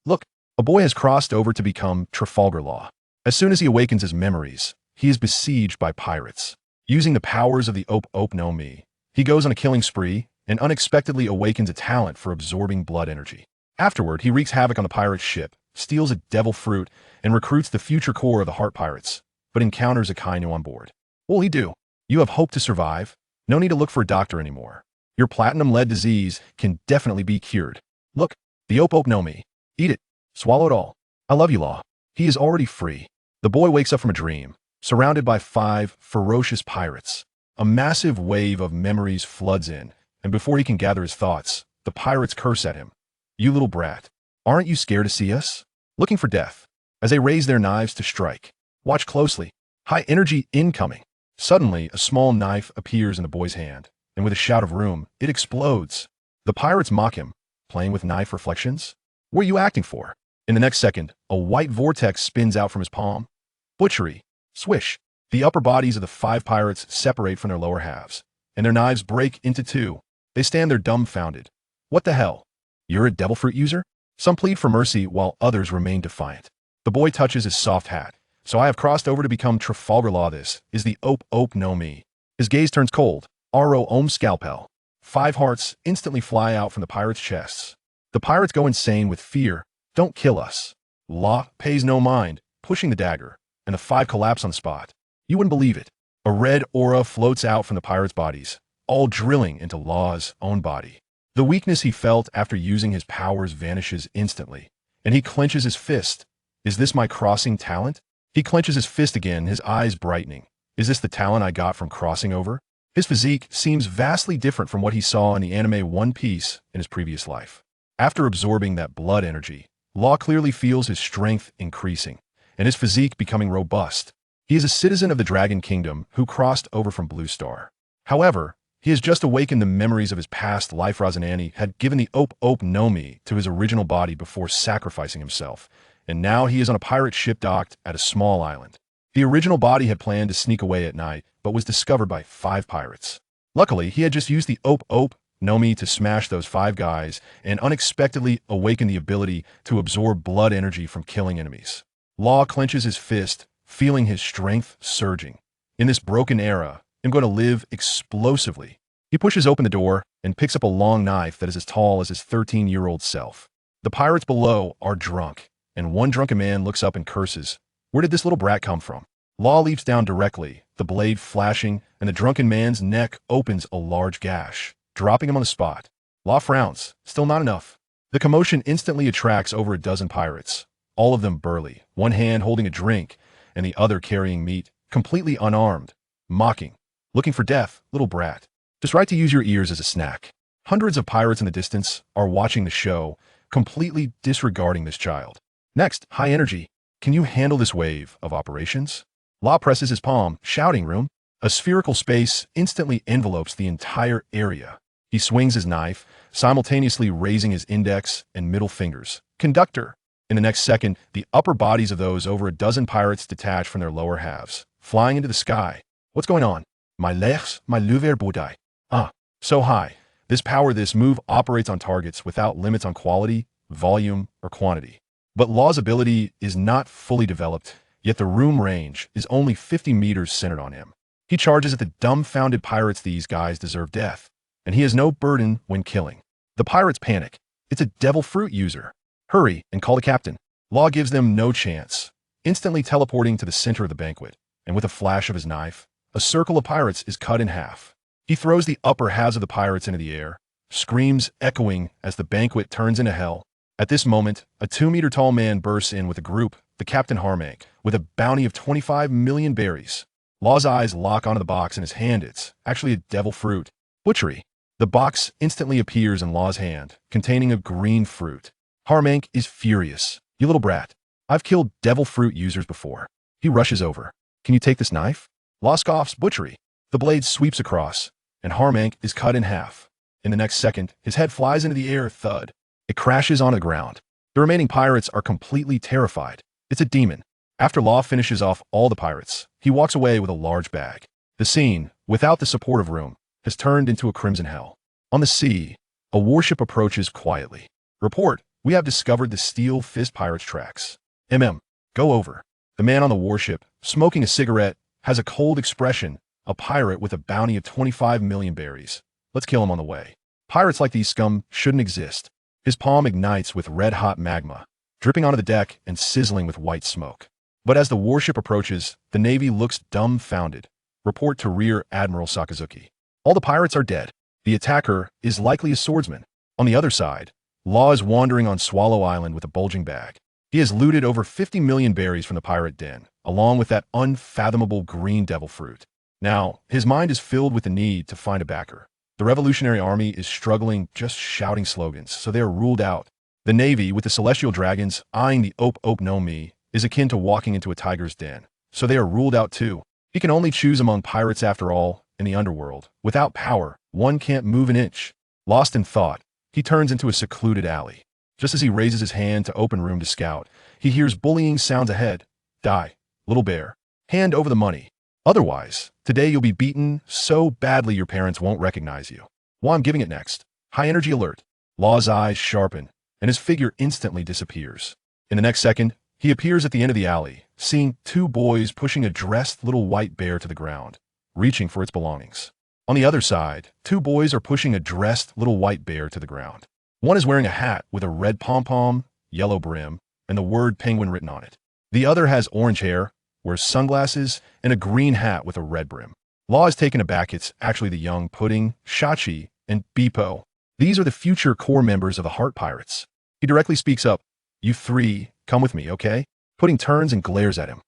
Look, a boy has crossed over to become Trafalgar Law. As soon as he awakens his memories, he is besieged by pirates. Using the powers of the Ope Ope no Mi, he goes on a killing spree and unexpectedly awakens a talent for absorbing blood energy. Afterward, he wreaks havoc on the pirate's ship, steals a devil fruit, and recruits the future core of the Heart Pirates, but encounters a Kainu on board. What will he do? You have hope to survive. No need to look for a doctor anymore. Your platinum-lead disease can definitely be cured. Look, the Ope Ope no Mi. Eat it. Swallow it all. I love you, Law. He is already free. The boy wakes up from a dream, surrounded by 5 ferocious pirates. A massive wave of memories floods in, and before he can gather his thoughts, the pirates curse at him. You little brat. Aren't you scared to see us? Looking for death. As they raise their knives to strike. Watch closely. High energy incoming. Suddenly, a small knife appears in the boy's hand, and with a shout of "Room," it explodes. The pirates mock him, playing with knife reflections. What are you acting for? In the next second, a white vortex spins out from his palm. Butchery. Swish. The upper bodies of the 5 pirates separate from their lower halves, and their knives break into 2. They stand there dumbfounded. What the hell? You're a devil fruit user? Some plead for mercy while others remain defiant. The boy touches his soft hat. So I have crossed over to become Trafalgar Law. This is the Ope Ope no Mi. His gaze turns cold. Ro Om scalpel. 5 hearts instantly fly out from the pirates' chests. The pirates go insane with fear. Don't kill us. Law pays no mind, pushing the dagger, and the 5 collapse on the spot. You wouldn't believe it. A red aura floats out from the pirates' bodies, all drilling into Law's own body. The weakness he felt after using his powers vanishes instantly, and he clenches his fist. Is this my crossing talent? He clenches his fist again, his eyes brightening. Is this the talent I got from crossing over? His physique seems vastly different from what he saw in the anime One Piece in his previous life. After absorbing that blood energy, Law clearly feels his strength increasing, and his physique becoming robust. He is a citizen of the Dragon Kingdom who crossed over from Blue Star. However, he has just awakened the memories of his past life. Razanani had given the Ope Ope no Mi to his original body before sacrificing himself, and now he is on a pirate ship docked at a small island. The original body had planned to sneak away at night, but was discovered by 5 pirates. Luckily, he had just used the Ope Ope no Mi to smash those 5 guys and unexpectedly awaken the ability to absorb blood energy from killing enemies. Law clenches his fist, feeling his strength surging. In this broken era, I'm going to live explosively. He pushes open the door and picks up a long knife that is as tall as his 13-year-old self. The pirates below are drunk, and one drunken man looks up and curses. Where did this little brat come from? Law leaps down directly, the blade flashing, and the drunken man's neck opens a large gash, dropping him on the spot. Law frowns. Still not enough. The commotion instantly attracts over a dozen pirates, all of them burly, one hand holding a drink, and the other carrying meat, completely unarmed, mocking. Looking for death, little brat. Just right to use your ears as a snack. Hundreds of pirates in the distance are watching the show, completely disregarding this child. Next, high energy. Can you handle this wave of operations? Law presses his palm, shouting, "Room." A spherical space instantly envelopes the entire area. He swings his knife, simultaneously raising his index and middle fingers. Conductor. In the next second, the upper bodies of those over a dozen pirates detach from their lower halves, flying into the sky. What's going on? My legs, my luver bodai. So high. This move operates on targets without limits on quality, volume, or quantity. But Law's ability is not fully developed, yet the room range is only 50 meters centered on him. He charges at the dumbfounded pirates. These guys deserve death, and he has no burden when killing. The pirates panic. It's a devil fruit user. Hurry and call the captain. Law gives them no chance, instantly teleporting to the center of the banquet, and with a flash of his knife, a circle of pirates is cut in half. He throws the upper halves of the pirates into the air, screams echoing as the banquet turns into hell. At this moment, a 2-meter-tall man bursts in with a group, the Captain Harmank, with a bounty of 25 million berries. Law's eyes lock onto the box in his hand. It's actually a devil fruit. Butchery. The box instantly appears in Law's hand, containing a green fruit. Harmank is furious. You little brat. I've killed devil fruit users before. He rushes over. Can you take this knife? Law scoffs. Butchery. The blade sweeps across, and Harmank is cut in half. In the next second, his head flies into the air. Thud. It crashes on the ground. The remaining pirates are completely terrified. It's a demon. After Law finishes off all the pirates, he walks away with a large bag. The scene, without the support of Room, has turned into a crimson hell. On the sea, a warship approaches quietly. Report, We have discovered the Steel Fist Pirate's tracks. Go over. The man on the warship, smoking a cigarette, has a cold expression, a pirate with a bounty of 25 million berries. Let's kill him on the way. Pirates like these scum shouldn't exist. His palm ignites with red-hot magma, dripping onto the deck and sizzling with white smoke. But as the warship approaches, the Navy looks dumbfounded. Report to Rear Admiral Sakazuki. All the pirates are dead. The attacker is likely a swordsman. On the other side, Law is wandering on Swallow Island with a bulging bag. He has looted over 50 million berries from the pirate den, along with that unfathomable green devil fruit. Now, his mind is filled with the need to find a backer. The Revolutionary Army is struggling, just shouting slogans, so they are ruled out. The Navy, with the Celestial Dragons eyeing the Ope Ope no Mi, is akin to walking into a tiger's den, so they are ruled out too. He can only choose among pirates after all, in the underworld. Without power, one can't move an inch. Lost in thought, he turns into a secluded alley. Just as he raises his hand to open room to scout, he hears bullying sounds ahead. Die, little bear. Hand over the money. Otherwise, today you'll be beaten so badly your parents won't recognize you. Well, I'm giving it next. High energy alert. Law's eyes sharpen, and his figure instantly disappears. In the next second, he appears at the end of the alley, seeing two boys pushing a dressed little white bear to the ground, reaching for its belongings. On the other side, two boys are pushing a dressed little white bear to the ground. One is wearing a hat with a red pom-pom, yellow brim, and the word penguin written on it. The other has orange hair, wears sunglasses, and a green hat with a red brim. Law is taken aback. It's actually the young Pudding, Shachi, and Beepo. These are the future core members of the Heart Pirates. He directly speaks up. You three, come with me, okay? Pudding turns and glares at him.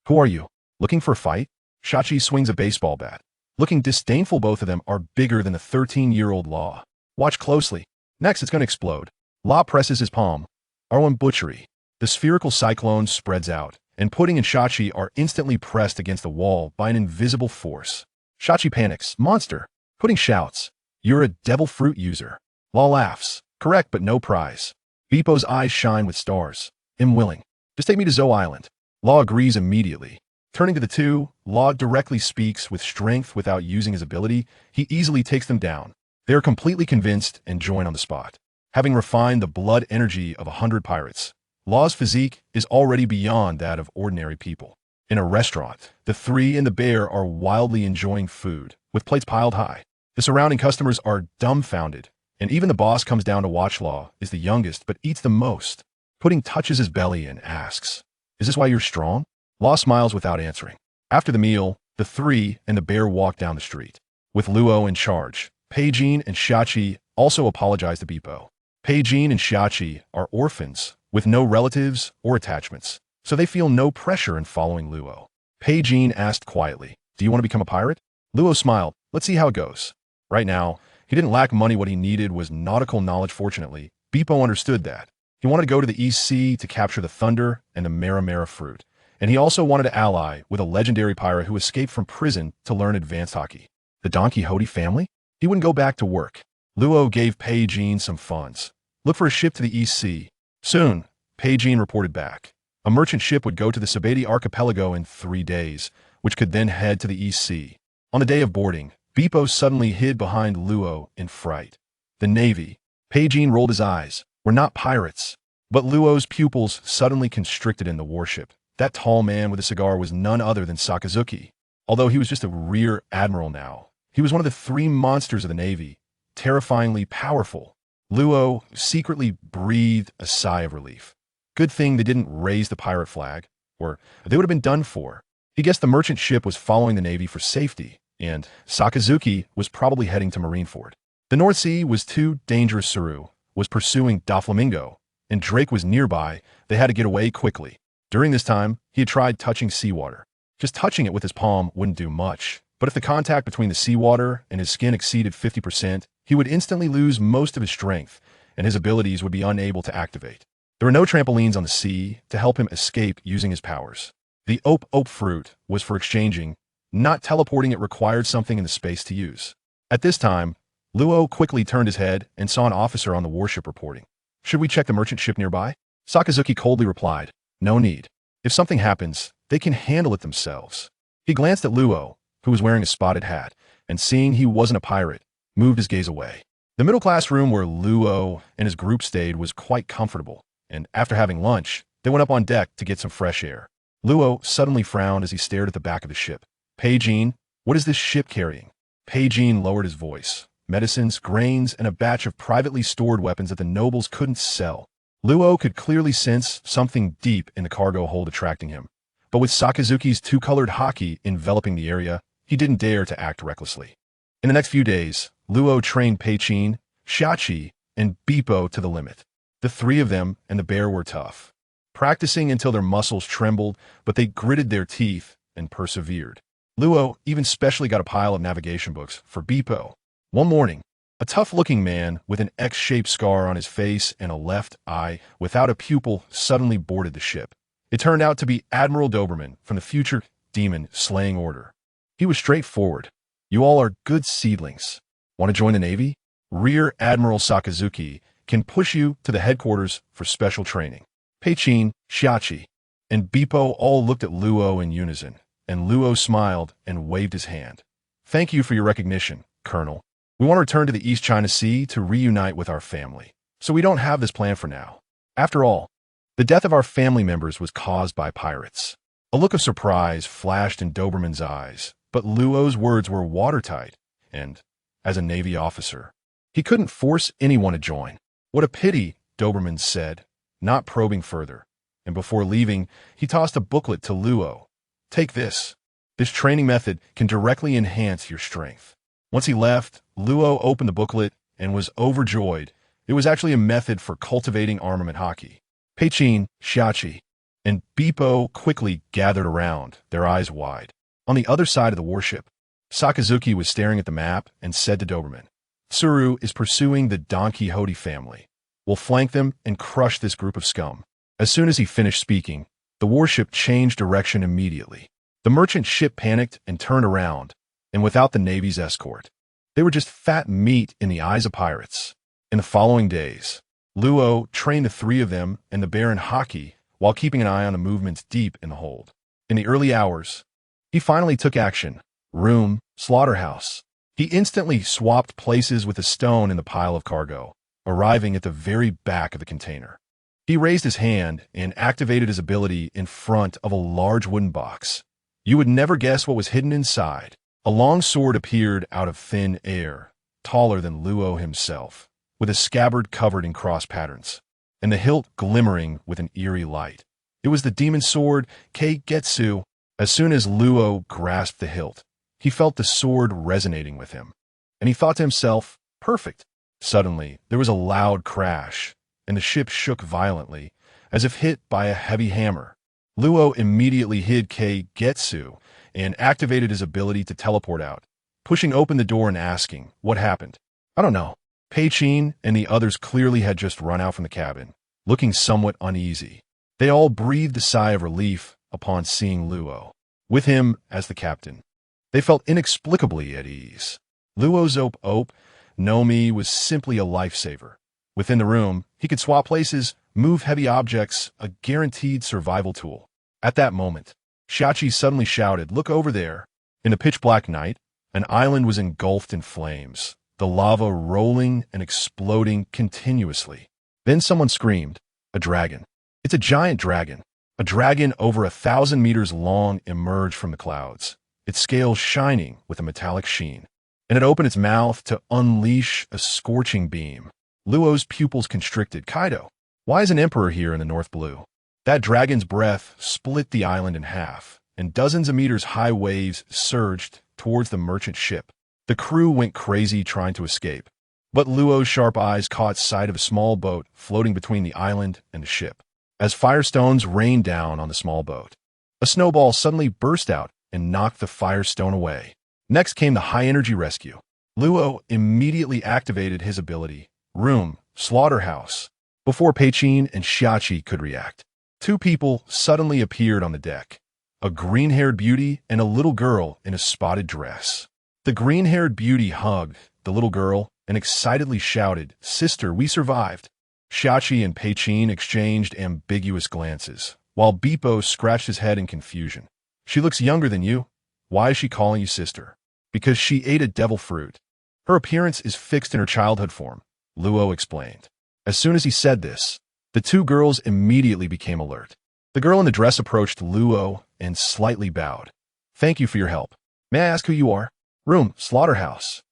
Who are you? Looking for a fight? Shachi swings a baseball bat. Looking disdainful, both of them are bigger than the 13-year-old Law. Watch closely. Next, it's going to explode. Law presses his palm. Arwen butchery. The spherical cyclone spreads out, and Pudding and Shachi are instantly pressed against the wall by an invisible force. Shachi panics. Monster. Pudding shouts. You're a devil fruit user. Law laughs. Correct, but no prize. Beepo's eyes shine with stars. I'm willing. Just take me to Zoe Island. Law agrees immediately. Turning to the two, Law directly speaks with strength without using his ability. He easily takes them down. They are completely convinced and join on the spot. Having refined the blood energy of 100 pirates, Law's physique is already beyond that of ordinary people. In a restaurant, the three and the bear are wildly enjoying food, with plates piled high. The surrounding customers are dumbfounded, and even the boss comes down to watch. Law is the youngest but eats the most. Pudding touches his belly and asks, "Is this why you're strong?" Law smiles without answering. After the meal, the three and the bear walk down the street. With Luo in charge, Peijin and Shachi also apologize to Beepo. Peijin and Shachi are orphans with no relatives or attachments, so they feel no pressure in following Luo. Peijin asked quietly, "Do you want to become a pirate?" Luo smiled. "Let's see how it goes." Right now, he didn't lack money. What he needed was nautical knowledge. Fortunately, Beepo understood that. He wanted to go to the East Sea to capture the thunder and the Mara fruit, and he also wanted to ally with a legendary pirate who escaped from prison to learn advanced hockey. The Don Quixote family? He wouldn't go back to work. Luo gave Peijin some funds. Look for a ship to the East Sea. Soon, Peijin reported back. A merchant ship would go to the Sabeti archipelago in 3 days, which could then head to the East Sea. On the day of boarding, Beepo suddenly hid behind Luo in fright. The Navy. Peijin rolled his eyes. We're not pirates. But Luo's pupils suddenly constricted in the warship. That tall man with a cigar was none other than Sakazuki. Although he was just a rear admiral now, he was one of the 3 monsters of the Navy, terrifyingly powerful. Luo secretly breathed a sigh of relief. Good thing they didn't raise the pirate flag, or they would have been done for. He guessed the merchant ship was following the Navy for safety, and Sakazuki was probably heading to Marineford. The North Sea was too dangerous. Saru was pursuing Doflamingo, and Drake was nearby. They had to get away quickly. During this time, he had tried touching seawater. Just touching it with his palm wouldn't do much, but if the contact between the seawater and his skin exceeded 50%, he would instantly lose most of his strength, and his abilities would be unable to activate. There were no trampolines on the sea to help him escape using his powers. The Ope Ope fruit was for exchanging, not teleporting. It required something in the space to use. At this time, Luo quickly turned his head and saw an officer on the warship reporting. "Should we check the merchant ship nearby?" Sakazuki coldly replied, "No need. If something happens, they can handle it themselves." He glanced at Luo, who was wearing a spotted hat, and seeing he wasn't a pirate, moved his gaze away. The middle-class room where Luo and his group stayed was quite comfortable, and after having lunch, they went up on deck to get some fresh air. Luo suddenly frowned as he stared at the back of the ship. "Pei Jin, what is this ship carrying?" Pei Jin lowered his voice. "Medicines, grains, and a batch of privately stored weapons that the nobles couldn't sell." Luo could clearly sense something deep in the cargo hold attracting him. But with Sakazuki's two-colored haki enveloping the area, he didn't dare to act recklessly. In the next few days, Luo trained Peichin, Xiachi, and Bipo to the limit. The three of them and the bear were tough, practicing until their muscles trembled, but they gritted their teeth and persevered. Luo even specially got a pile of navigation books for Bipo. One morning, a tough-looking man with an X-shaped scar on his face and a left eye without a pupil suddenly boarded the ship. It turned out to be Admiral Doberman from the future demon-slaying order. He was straightforward. "You all are good seedlings. Want to join the Navy? Rear Admiral Sakazuki can push you to the headquarters for special training." Peichin, Xiachi, and Bipo all looked at Luo in unison, and Luo smiled and waved his hand. "Thank you for your recognition, Colonel. We want to return to the East China Sea to reunite with our family, so we don't have this plan for now. After all, the death of our family members was caused by pirates." A look of surprise flashed in Doberman's eyes, but Luo's words were watertight, and, as a Navy officer, he couldn't force anyone to join. "What a pity," Doberman said, not probing further, and before leaving, he tossed a booklet to Luo. "Take this. This training method can directly enhance your strength." Once he left, Luo opened the booklet and was overjoyed. It was actually a method for cultivating armament haki. Peichin, Xiachi, and Bipo quickly gathered around, their eyes wide. On the other side of the warship, Sakazuki was staring at the map and said to Doberman, "Tsuru is pursuing the Don Quixote family. We'll flank them and crush this group of scum." As soon as he finished speaking, the warship changed direction immediately. The merchant ship panicked and turned around, and without the Navy's escort, they were just fat meat in the eyes of pirates. In the following days, Luo trained the three of them and the bear in haki while keeping an eye on the movements deep in the hold. In the early hours, he finally took action. Room, slaughterhouse. He instantly swapped places with a stone in the pile of cargo, arriving at the very back of the container. He raised his hand and activated his ability in front of a large wooden box. You would never guess what was hidden inside. A long sword appeared out of thin air, taller than Luo himself, with a scabbard covered in cross patterns, and the hilt glimmering with an eerie light. It was the demon sword Keigetsu. As soon as Luo grasped the hilt, he felt the sword resonating with him, and he thought to himself, "Perfect." Suddenly, there was a loud crash, and the ship shook violently, as if hit by a heavy hammer. Luo immediately hid Keigetsu and activated his ability to teleport out, pushing open the door and asking, "What happened?" "I don't know." Peichin and the others clearly had just run out from the cabin, looking somewhat uneasy. They all breathed a sigh of relief upon seeing Luo, with him as the captain. They felt inexplicably at ease. Luo's Ope Ope Nomi was simply a lifesaver. Within the room, he could swap places, move heavy objects, a guaranteed survival tool. At that moment, Xiachi suddenly shouted, "Look over there." In the pitch-black night, an island was engulfed in flames, the lava rolling and exploding continuously. Then someone screamed, "A dragon." "It's a giant dragon." A dragon over 1,000 meters long emerged from the clouds, its scales shining with a metallic sheen, and it opened its mouth to unleash a scorching beam. Luo's pupils constricted. "Kaido, why is an emperor here in the North Blue?" That dragon's breath split the island in half, and dozens of meters high waves surged towards the merchant ship. The crew went crazy trying to escape, but Luo's sharp eyes caught sight of a small boat floating between the island and the ship. As firestones rained down on the small boat, a snowball suddenly burst out and knocked the firestone away. Next came the high-energy rescue. Luo immediately activated his ability, Room, Slaughterhouse, before Peichin and Xiachi could react. Two people suddenly appeared on the deck, a green-haired beauty and a little girl in a spotted dress. The green-haired beauty hugged the little girl and excitedly shouted, "Sister, we survived." Xiachi and Peichin exchanged ambiguous glances, while Bipo scratched his head in confusion. "She looks younger than you. Why is she calling you sister?" "Because she ate a devil fruit." Her appearance is fixed in her childhood form, Luo explained. As soon as he said this, the two girls immediately became alert. The girl in the dress approached Luo and slightly bowed. Thank you for your help. May I ask who you are? Room, slaughterhouse.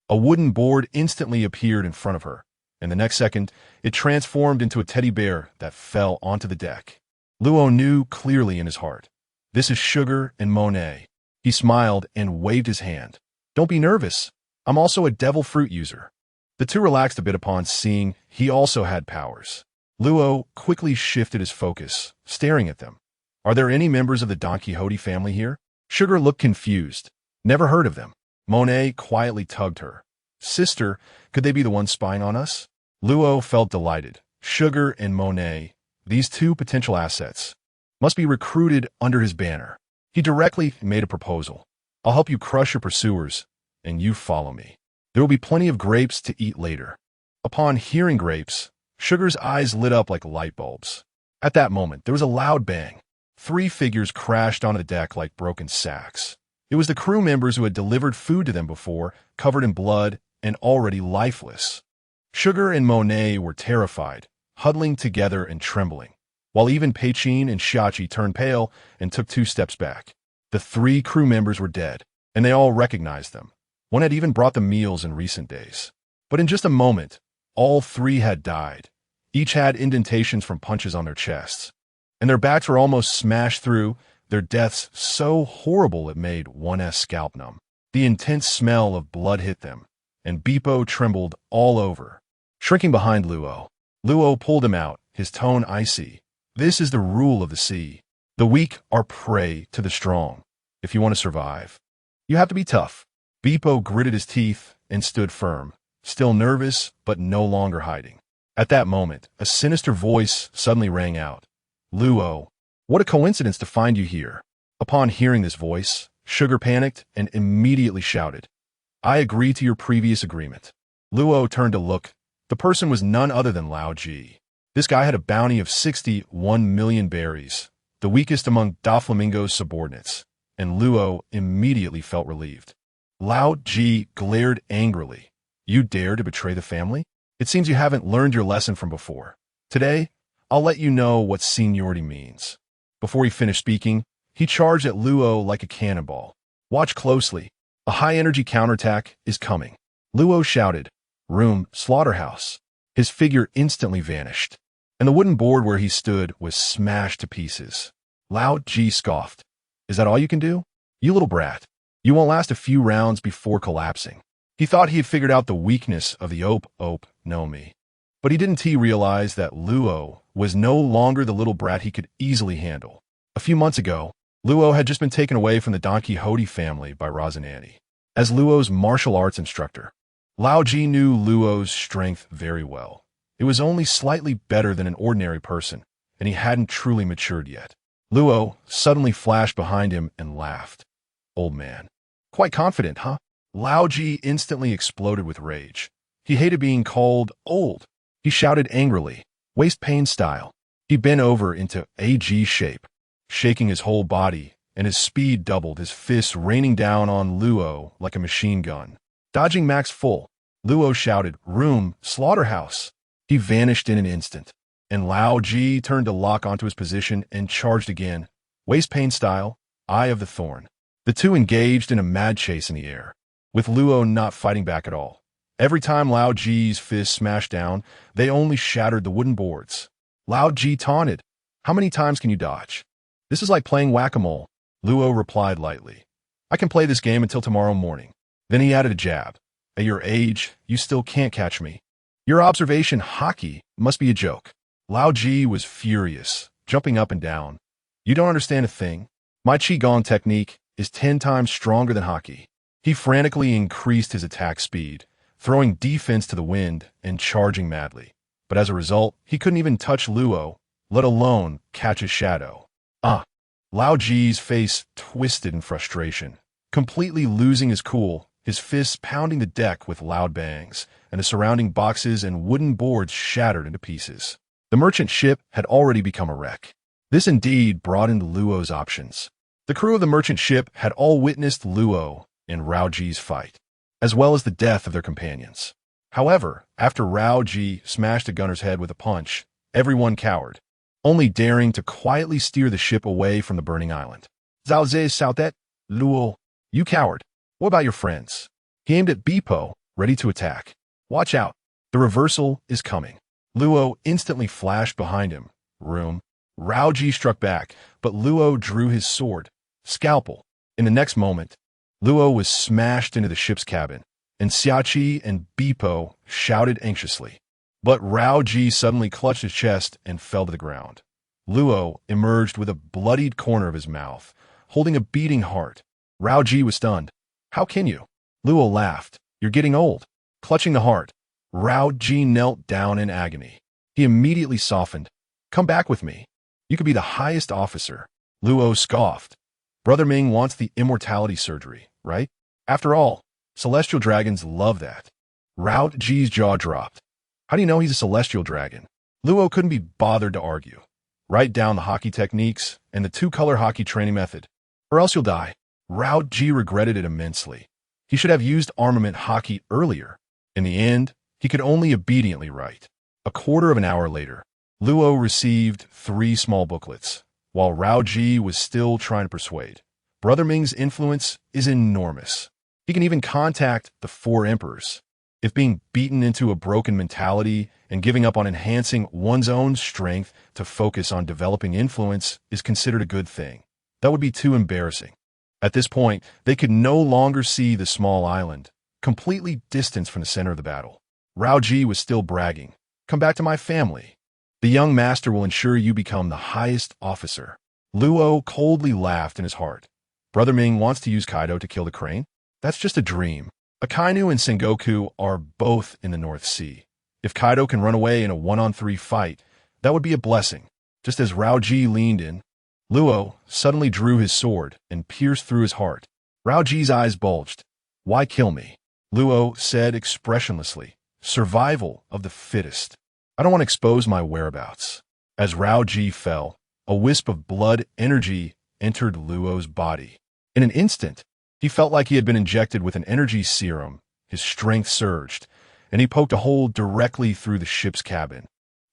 A wooden board instantly appeared in front of her, and the next second, it transformed into a teddy bear that fell onto the deck. Luo knew clearly in his heart. This is Sugar and Monet. He smiled and waved his hand. Don't be nervous. I'm also a devil fruit user. The two relaxed a bit upon seeing he also had powers. Luo quickly shifted his focus, staring at them. Are there any members of the Don Quixote family here? Sugar looked confused. Never heard of them. Monet quietly tugged her. Sister, could they be the ones spying on us? Luo felt delighted. Sugar and Monet, these two potential assets, must be recruited under his banner. He directly made a proposal. I'll help you crush your pursuers, and you follow me. There will be plenty of grapes to eat later. Upon hearing grapes, Sugar's eyes lit up like light bulbs. At that moment, there was a loud bang. 3 figures crashed onto the deck like broken sacks. It was the crew members who had delivered food to them before, covered in blood and already lifeless. Sugar and Monet were terrified, huddling together and trembling, while even Peichin and Xiachi turned pale and took 2 steps back. The 3 crew members were dead, and they all recognized them. One had even brought them meals in recent days. But in just a moment, all 3 had died. Each had indentations from punches on their chests, and their backs were almost smashed through, their deaths so horrible it made one's scalp numb. The intense smell of blood hit them, and Beepo trembled all over. Shrinking behind Luo, Luo pulled him out, his tone icy. This is the rule of the sea. The weak are prey to the strong. If you want to survive, you have to be tough. Beepo gritted his teeth and stood firm, still nervous but no longer hiding. At that moment, a sinister voice suddenly rang out. Luo, what a coincidence to find you here. Upon hearing this voice, Sugar panicked and immediately shouted, I agree to your previous agreement. Luo turned to look. The person was none other than Lao Ji. This guy had a bounty of 61 million berries, the weakest among Doflamingo's subordinates, and Luo immediately felt relieved. Lao Ji glared angrily. You dare to betray the family? It seems you haven't learned your lesson from before. Today, I'll let you know what seniority means. Before he finished speaking, he charged at Luo like a cannonball. Watch closely. A high-energy counterattack is coming. Luo shouted, Room, slaughterhouse. His figure instantly vanished, and the wooden board where he stood was smashed to pieces. Lao Ji scoffed. Is that all you can do? You little brat. You won't last a few rounds before collapsing. He thought he had figured out the weakness of the Ope Ope no me. But he didn't realize that Luo was no longer the little brat he could easily handle. A few months ago, Luo had just been taken away from the Don Quixote family by Rosinante as Luo's martial arts instructor. Lao Ji knew Luo's strength very well. It was only slightly better than an ordinary person, and he hadn't truly matured yet. Luo suddenly flashed behind him and laughed. Old man. Quite confident, huh? Lao Ji instantly exploded with rage. He hated being called old. He shouted angrily, waist pain style. He bent over into AG shape, shaking his whole body, and his speed doubled, his fists raining down on Luo like a machine gun. Dodging max full, Luo shouted, Room, slaughterhouse. He vanished in an instant, and Lao Ji turned to lock onto his position and charged again, waist pain style, Eye of the Thorn. The two engaged in a mad chase in the air, with Luo not fighting back at all. Every time Lao Ji's fists smashed down, they only shattered the wooden boards. Lao Ji taunted, How many times can you dodge? This is like playing whack-a-mole. Luo replied lightly, I can play this game until tomorrow morning. Then he added a jab. At your age, you still can't catch me. Your observation hockey must be a joke. Lao Ji was furious, jumping up and down. You don't understand a thing. My Qigong technique is 10 times stronger than hockey. He frantically increased his attack speed, throwing defense to the wind and charging madly. But as a result, he couldn't even touch Luo, let alone catch his shadow. Lao Ji's face twisted in frustration, completely losing his cool, his fists pounding the deck with loud bangs, and the surrounding boxes and wooden boards shattered into pieces. The merchant ship had already become a wreck. This indeed broadened Luo's options. The crew of the merchant ship had all witnessed Luo and Lao Ji's fight. as well as the death of their companions. However, after Rao Ji smashed a gunner's head with a punch, everyone cowered, only daring to quietly steer the ship away from the burning island. Zhao Zhe shouted, "Luo, you coward. What about your friends?" He aimed at Bipo, ready to attack. "Watch out. The reversal is coming." Luo instantly flashed behind him. Rao Ji struck back, but Luo drew his sword, scalpel. In the next moment, Luo was smashed into the ship's cabin, and Xiachi and Bipo shouted anxiously. But Rao Ji suddenly clutched his chest and fell to the ground. Luo emerged with a bloodied corner of his mouth, holding a beating heart. Rao Ji was stunned. "How can you?" Luo laughed. "You're getting old." Clutching the heart, Rao Ji knelt down in agony. He immediately softened. "Come back with me. You could be the highest officer." Luo scoffed. "Brother Ming wants the immortality surgery, right? After all, celestial dragons love that." Rao Ji's jaw dropped. "How do you know he's a celestial dragon?" Luo couldn't be bothered to argue. "Write down the hockey techniques and the two-color hockey training method, or else you'll die." Rao Ji regretted it immensely. He should have used armament hockey earlier. In the end, he could only obediently write. A quarter of an hour later, Luo received 3 small booklets, while Rao Ji was still trying to persuade. Brother Ming's influence is enormous. He can even contact the 4 emperors. If being beaten into a broken mentality and giving up on enhancing one's own strength to focus on developing influence is considered a good thing, that would be too embarrassing. At this point, they could no longer see the small island, completely distanced from the center of the battle. Rao Ji was still bragging. "Come back to my family. The young master will ensure you become the highest officer." Luo coldly laughed in his heart. Brother Ming wants to use Kaido to kill the crane? That's just a dream. Akainu and Sengoku are both in the North Sea. If Kaido can run away in a 1-on-3 fight, that would be a blessing. Just as Rao Ji leaned in, Luo suddenly drew his sword and pierced through his heart. Rao Ji's eyes bulged. "Why kill me?" Luo said expressionlessly. "Survival of the fittest. I don't want to expose my whereabouts." As Rao Ji fell, a wisp of blood energy entered Luo's body. In an instant, he felt like he had been injected with an energy serum. His strength surged, and he poked a hole directly through the ship's cabin.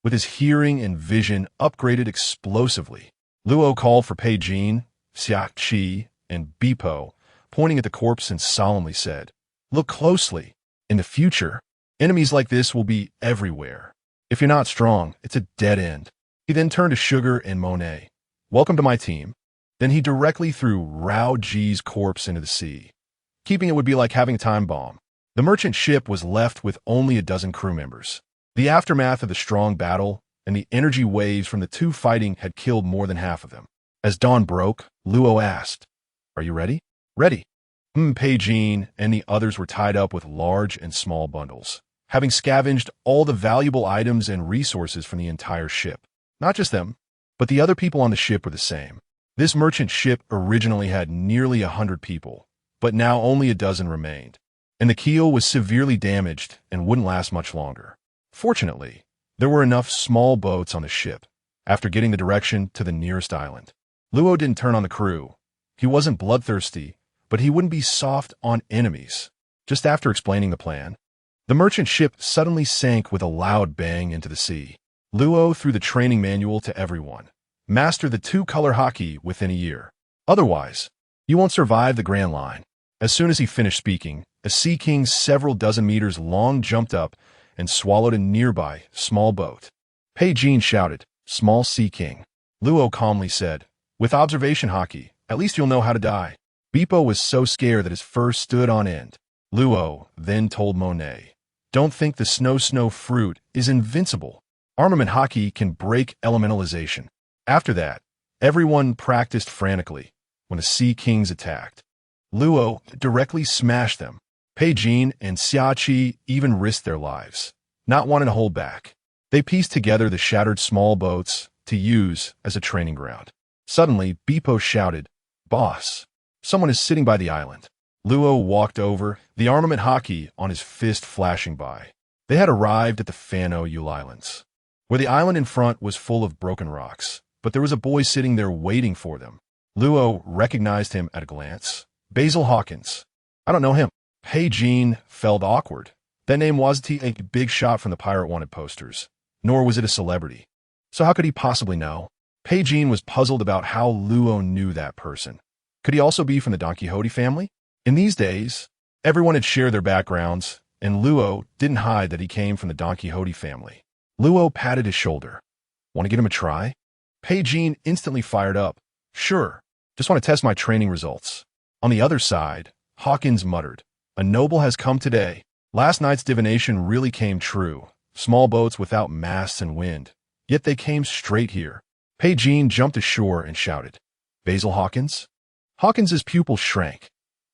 With his hearing and vision upgraded explosively, Luo called for Pei Jin, Xiachi, and Bipo, pointing at the corpse and solemnly said, "Look closely. In the future, enemies like this will be everywhere. If you're not strong, it's a dead end." He then turned to Sugar and Monet. "Welcome to my team." Then he directly threw Rao Ji's corpse into the sea. Keeping it would be like having a time bomb. The merchant ship was left with only a dozen crew members. The aftermath of the strong battle and the energy waves from the 2 fighting had killed more than half of them. As dawn broke, Luo asked, "Are you ready?" "Ready." Pei Jin and the others were tied up with large and small bundles, having scavenged all the valuable items and resources from the entire ship. Not just them, but the other people on the ship were the same. This merchant ship originally had nearly 100 people, but now only a dozen remained, and the keel was severely damaged and wouldn't last much longer. Fortunately, there were enough small boats on the ship. After getting the direction to the nearest island, Luo didn't turn on the crew. He wasn't bloodthirsty, but he wouldn't be soft on enemies. Just after explaining the plan, the merchant ship suddenly sank with a loud bang into the sea. Luo threw the training manual to everyone. Master the 2-color hockey within a year. Otherwise, you won't survive the Grand Line. As soon as he finished speaking, a sea king several dozen meters long jumped up and swallowed a nearby small boat. Pei Jin shouted, "Small sea king." Luo calmly said, "With observation hockey, at least you'll know how to die." Bipo was so scared that his fur stood on end. Luo then told Monet, "Don't think the snow fruit is invincible. Armament hockey can break elementalization." After that, everyone practiced frantically when the Sea Kings attacked. Luo directly smashed them. Pei Jin and Xiachi even risked their lives, not wanting to hold back. They pieced together the shattered small boats to use as a training ground. Suddenly, Bipo shouted, "Boss, someone is sitting by the island." Luo walked over, the armament hockey on his fist flashing by. They had arrived at the Fano Yule Islands, where the island in front was full of broken rocks, but there was a boy sitting there waiting for them. Luo recognized him at a glance. "Basil Hawkins." "I don't know him." Pei Jean felt awkward. That name wasn't a big shot from the pirate wanted posters, nor was it a celebrity. So how could he possibly know? Pei Jean was puzzled about how Luo knew that person. Could he also be from the Don Quixote family? In these days, everyone had shared their backgrounds, and Luo didn't hide that he came from the Don Quixote family. Luo patted his shoulder. Want to give him a try? Pei Jean instantly fired up. Sure, just want to test my training results. On the other side, Hawkins muttered, a noble has come today. Last night's divination really came true. Small boats without masts and wind. Yet they came straight here. Pei Jean jumped ashore and shouted, Basil Hawkins? Hawkins's pupils shrank.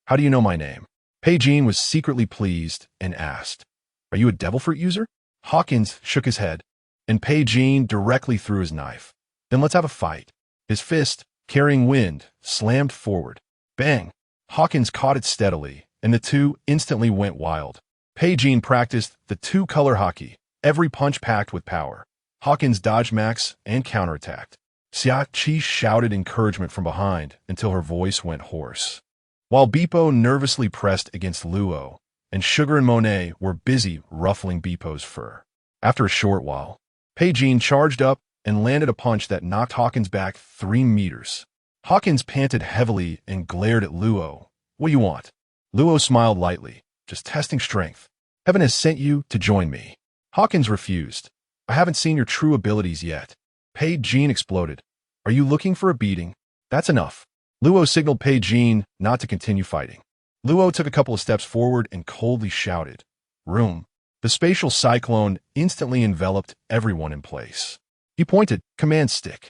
How do you know my name? Pei Jean was secretly pleased and asked, are you a devil fruit user? Hawkins shook his head, and Pei Jean directly threw his knife. Then let's have a fight. His fist, carrying wind, slammed forward. Bang! Hawkins caught it steadily, and the two instantly went wild. Pei Jean practiced the two-color hockey, every punch packed with power. Hawkins dodged max and counterattacked. Xia Qi shouted encouragement from behind until her voice went hoarse. While Beepo nervously pressed against Luo, and Sugar and Monet were busy ruffling Beepo's fur. After a short while, Pei Jean charged up and landed a punch that knocked Hawkins back 3 meters. Hawkins panted heavily and glared at Luo. What do you want? Luo smiled lightly, just testing strength. Heaven has sent you to join me. Hawkins refused. I haven't seen your true abilities yet. Pei Jean exploded. Are you looking for a beating? That's enough. Luo signaled Pei Jean not to continue fighting. Luo took a couple of steps forward and coldly shouted, Room. The spatial cyclone instantly enveloped everyone in place. He pointed, command stick.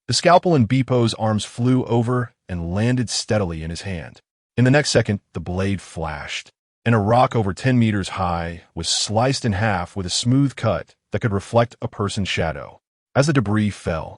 The scalpel in Beepo's arms flew over and landed steadily in his hand. In the next second, the blade flashed, and a rock over 10 meters high was sliced in half with a smooth cut that could reflect a person's shadow. As the debris fell,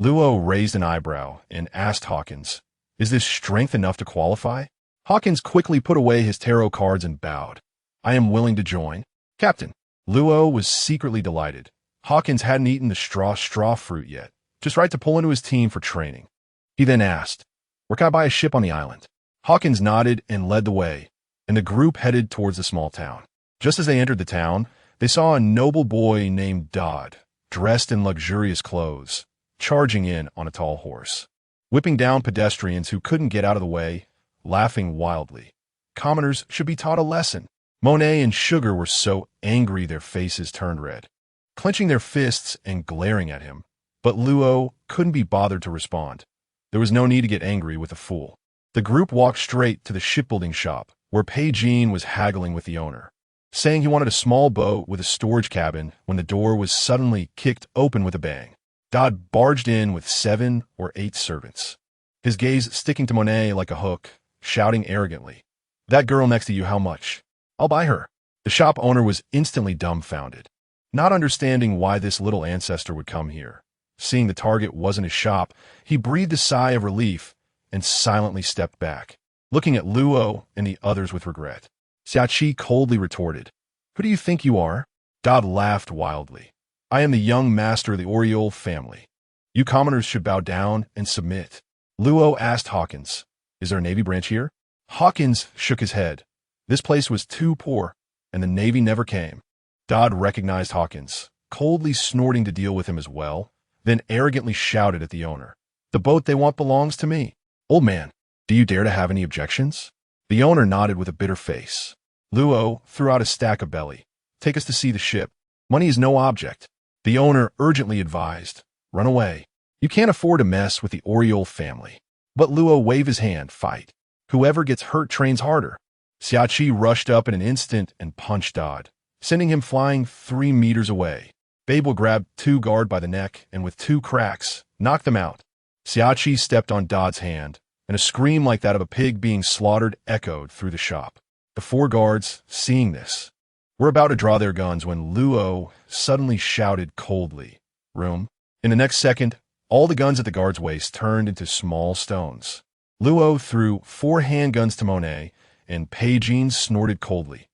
Luo raised an eyebrow and asked Hawkins, Is this strength enough to qualify? Hawkins quickly put away his tarot cards and bowed. I am willing to join. Captain. Luo was secretly delighted. Hawkins hadn't eaten the straw fruit yet, just right to pull into his team for training. He then asked, Where can I buy a ship on the island? Hawkins nodded and led the way, and the group headed towards the small town. Just as they entered the town, they saw a noble boy named Dodd, dressed in luxurious clothes, charging in on a tall horse, whipping down pedestrians who couldn't get out of the way, laughing wildly. Commoners should be taught a lesson. Monet and Sugar were so angry their faces turned red, clenching their fists and glaring at him. But Luo couldn't be bothered to respond. There was no need to get angry with a fool. The group walked straight to the shipbuilding shop, where Pei Jean was haggling with the owner, saying he wanted a small boat with a storage cabin when the door was suddenly kicked open with a bang. Dodd barged in with 7 or 8 servants, his gaze sticking to Monet like a hook, shouting arrogantly, That girl next to you, how much? I'll buy her. The shop owner was instantly dumbfounded, not understanding why this little ancestor would come here. Seeing the target wasn't his shop, he breathed a sigh of relief and silently stepped back, looking at Luo and the others with regret. Xiachi coldly retorted, Who do you think you are? Dodd laughed wildly. I am the young master of the Oriole family. You commoners should bow down and submit. Luo asked Hawkins, Is there a Navy branch here? Hawkins shook his head. This place was too poor, and the Navy never came. Dodd recognized Hawkins, coldly snorting to deal with him as well, then arrogantly shouted at the owner, The boat they want belongs to me. Old man, do you dare to have any objections? The owner nodded with a bitter face. Luo threw out a stack of belly. Take us to see the ship. Money is no object. The owner urgently advised, Run away. You can't afford to mess with the Oriole family. But Luo waved his hand, Fight. Whoever gets hurt trains harder. Xiachi rushed up in an instant and punched Dodd, sending him flying 3 meters away. Babel grabbed 2 guard by the neck and with 2 cracks, knocked them out. Xiachi stepped on Dodd's hand, and a scream like that of a pig being slaughtered echoed through the shop. The 4 guards, seeing this, were about to draw their guns when Luo suddenly shouted coldly, Room. In the next second, all the guns at the guard's waist turned into small stones. Luo threw 4 handguns to Monet, and Pei Jean snorted coldly.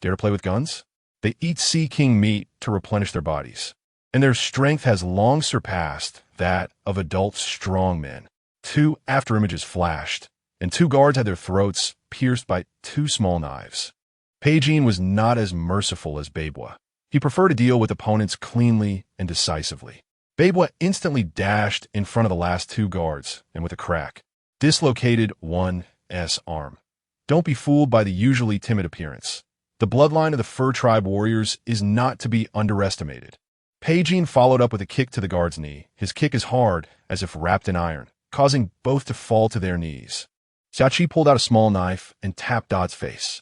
Dare to play with guns? They eat Sea King meat to replenish their bodies, and their strength has long surpassed that of adult strong men. 2 afterimages flashed, and 2 guards had their throats pierced by 2 small knives. Peijin was not as merciful as Babwa. He preferred to deal with opponents cleanly and decisively. Babwa instantly dashed in front of the last two guards, and with a crack, dislocated one's arm. Don't be fooled by the usually timid appearance. The bloodline of the Fur Tribe warriors is not to be underestimated. Peijin followed up with a kick to the guard's knee. His kick is hard, as if wrapped in iron, causing both to fall to their knees. Xiaoqi pulled out a small knife and tapped Dodd's face.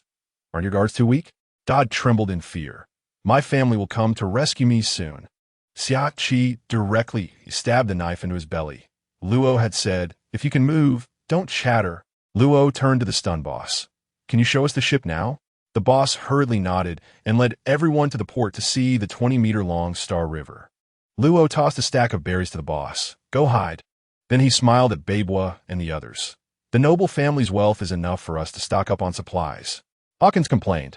Aren't your guards too weak? Dodd trembled in fear. My family will come to rescue me soon. Xiaoqi directly stabbed the knife into his belly. Luo had said, if you can move, don't chatter. Luo turned to the stun boss. Can you show us the ship now? The boss hurriedly nodded and led everyone to the port to see the 20-meter-long Star River. Luo tossed a stack of berries to the boss. Go hide. Then he smiled at Babwa and the others. The noble family's wealth is enough for us to stock up on supplies. Hawkins complained.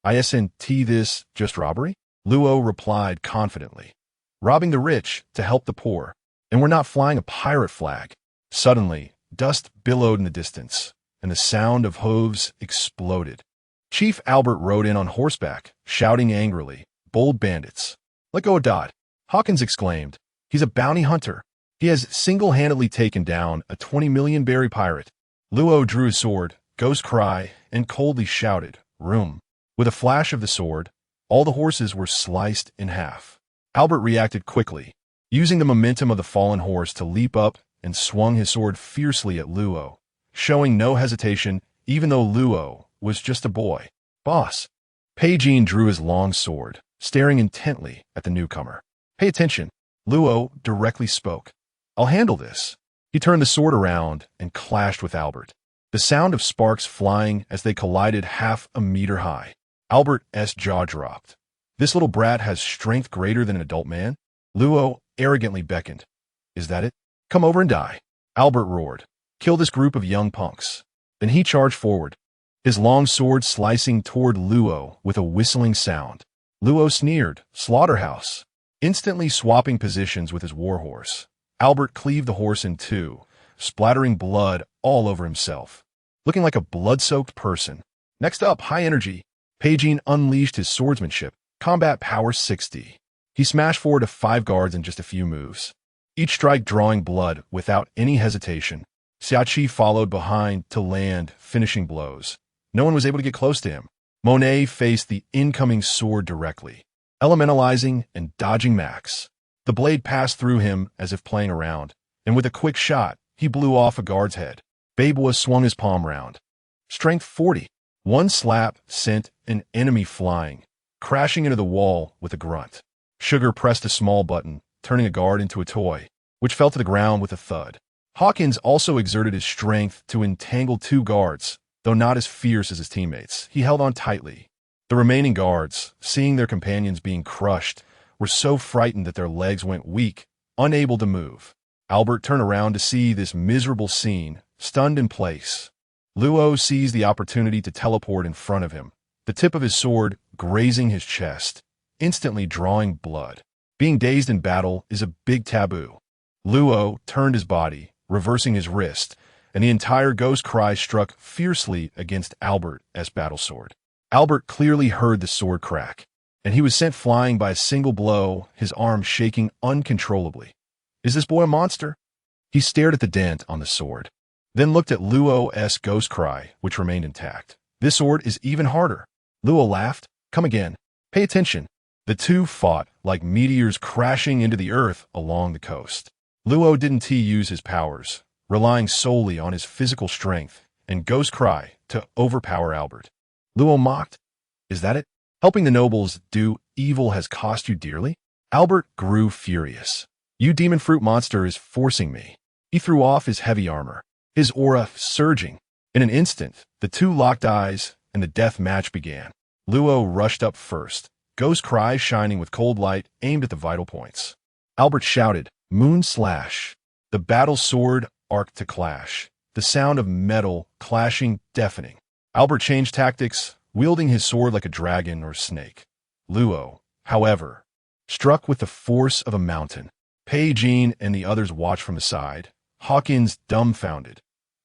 Isn't this just robbery? Luo replied confidently. Robbing the rich to help the poor. And we're not flying a pirate flag. Suddenly, dust billowed in the distance, and the sound of hooves exploded. Chief Albert rode in on horseback, shouting angrily, Bold bandits. Let go of Dodd. Hawkins exclaimed. He's a bounty hunter. He has single-handedly taken down a 20-million-berry pirate. Luo drew his sword, Ghost Cry, and coldly shouted, Room. With a flash of the sword, all the horses were sliced in half. Albert reacted quickly, using the momentum of the fallen horse to leap up and swung his sword fiercely at Luo, showing no hesitation even though Luo was just a boy. Boss. Peijin drew his long sword, staring intently at the newcomer. Pay attention. Luo directly spoke. I'll handle this. He turned the sword around and clashed with Albert. The sound of sparks flying as they collided half a meter high. Albert's jaw dropped. This little brat has strength greater than an adult man? Luo arrogantly beckoned. Is that it? Come over and die. Albert roared. Kill this group of young punks. Then he charged forward, his long sword slicing toward Luo with a whistling sound. Luo sneered, Slaughterhouse, instantly swapping positions with his warhorse. Albert cleaved the horse in two, splattering blood all over himself, looking like a blood-soaked person. Next up, high energy. Peijin unleashed his swordsmanship, combat power 60. He smashed forward to 5 guards in just a few moves, each strike drawing blood without any hesitation. Xiaoqi followed behind to land finishing blows. No one was able to get close to him. Monet faced the incoming sword directly, elementalizing and dodging Max. The blade passed through him as if playing around, and with a quick shot, he blew off a guard's head. Babwa swung his palm round. Strength 40. One slap sent an enemy flying, crashing into the wall with a grunt. Sugar pressed a small button, turning a guard into a toy, which fell to the ground with a thud. Hawkins also exerted his strength to entangle 2 guards, though not as fierce as his teammates. He held on tightly. The remaining guards, seeing their companions being crushed, were so frightened that their legs went weak, unable to move. Albert turned around to see this miserable scene, stunned in place. Luo seized the opportunity to teleport in front of him, the tip of his sword grazing his chest, instantly drawing blood. Being dazed in battle is a big taboo. Luo turned his body, reversing his wrist, and the entire Ghost Cry struck fiercely against Albert's battle sword. Albert clearly heard the sword crack, and he was sent flying by a single blow, his arm shaking uncontrollably. Is this boy a monster? He stared at the dent on the sword, then looked at Luo's Ghost Cry, which remained intact. This sword is even harder. Luo laughed. Come again. Pay attention. The two fought like meteors crashing into the earth along the coast. Luo didn't use his powers, relying solely on his physical strength and Ghost Cry to overpower Albert. Luo mocked. Is that it? Helping the nobles do evil has cost you dearly? Albert grew furious. You demon fruit monster is forcing me. He threw off his heavy armor, his aura surging. In an instant, the two locked eyes and the death match began. Luo rushed up first, Ghost Cry shining with cold light aimed at the vital points. Albert shouted, Moon Slash. The battle sword arced to clash, the sound of metal clashing deafening. Albert changed tactics, wielding his sword like a dragon or snake. Luo, however, struck with the force of a mountain. Peijin and the others watched from the side, Hawkins dumbfounded.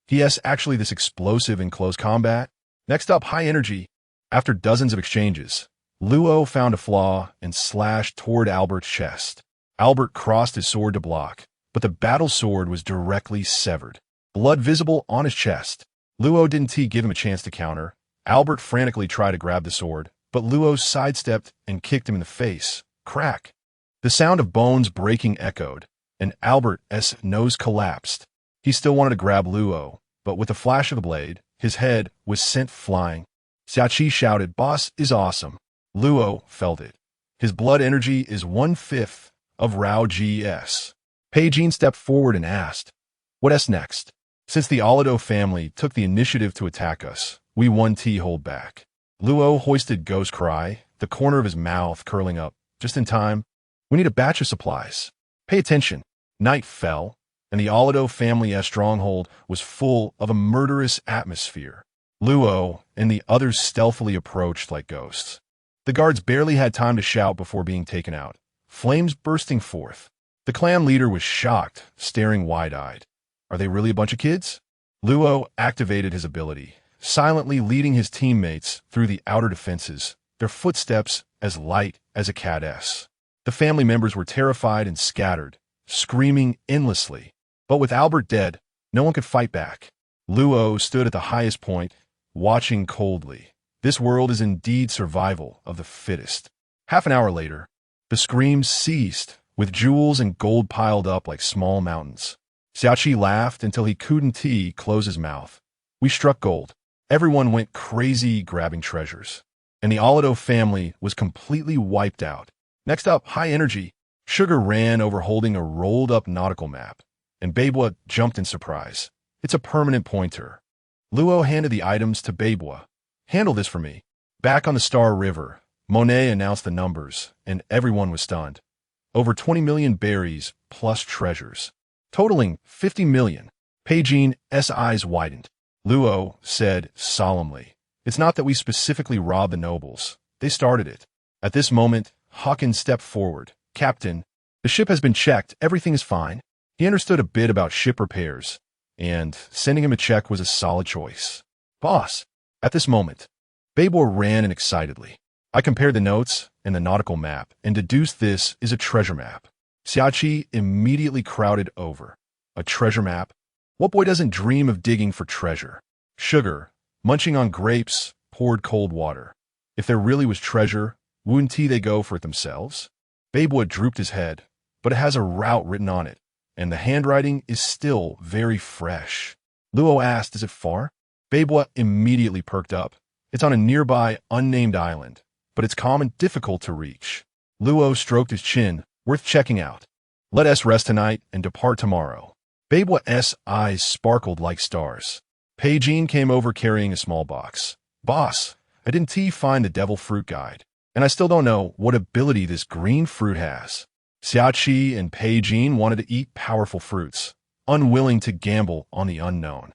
He is actually this explosive in close combat? Next up, high energy. After dozens of exchanges, Luo found a flaw and slashed toward Albert's chest. Albert crossed his sword to block, but the battle sword was directly severed. Blood visible on his chest. Luo didn't give him a chance to counter. Albert frantically tried to grab the sword, but Luo sidestepped and kicked him in the face. Crack! The sound of bones breaking echoed, and Albert's nose collapsed. He still wanted to grab Luo, but with the flash of the blade, his head was sent flying. Xiaoqi shouted, "Boss is awesome." Luo felt it. His blood energy is 1/5 of Rao G's. Pei Jin stepped forward and asked, "What's next?" Since the Alado family took the initiative to attack us, we won't hold back. Luo hoisted Ghost Cry, the corner of his mouth curling up, just in time. We need a batch of supplies. Pay attention. Night fell, and the Alado family's stronghold was full of a murderous atmosphere. Luo and the others stealthily approached like ghosts. The guards barely had time to shout before being taken out, flames bursting forth. The clan leader was shocked, staring wide-eyed. Are they really a bunch of kids? Luo activated his ability, silently leading his teammates through the outer defenses, their footsteps as light as a cat's. The family members were terrified and scattered, screaming endlessly. But with Albert dead, no one could fight back. Luo stood at the highest point, watching coldly. This world is indeed survival of the fittest. Half an hour later, the screams ceased, with jewels and gold piled up like small mountains. Xiaoqi laughed until he couldn't close his mouth. We struck gold. Everyone went crazy grabbing treasures. And the Alado family was completely wiped out. Next up, high energy. Sugar ran over holding a rolled-up nautical map, and Beibwa jumped in surprise. It's a permanent pointer. Luo handed the items to Beibwa. Handle this for me. Back on the Star River, Monet announced the numbers, and everyone was stunned. Over 20 million berries plus treasures, totaling 50 million. Pei Jin's eyes widened. Luo said solemnly, "It's not that we specifically robbed the nobles. They started it." At this moment, Hawkins stepped forward. "Captain, the ship has been checked. Everything is fine." He understood a bit about ship repairs, and sending him a check was a solid choice. "Boss." At this moment, Beibor ran in excitedly. I compared the notes and the nautical map and deduced this is a treasure map. Xiaoqi immediately crowded over. A treasure map? What boy doesn't dream of digging for treasure? Sugar, munching on grapes, poured cold water. If there really was treasure, wouldn't they go for it themselves? Beibor drooped his head, but it has a route written on it, and the handwriting is still very fresh. Luo asked, "Is it far?" Beibwa immediately perked up. It's on a nearby, unnamed island, but it's calm and difficult to reach. Luo stroked his chin, worth checking out. Let us rest tonight and depart tomorrow. Beibwa's eyes sparkled like stars. Pei Jin came over carrying a small box. "Boss, I didn't find the devil fruit guide, and I still don't know what ability this green fruit has." Xiaoqi and Pei Jin wanted to eat powerful fruits, unwilling to gamble on the unknown.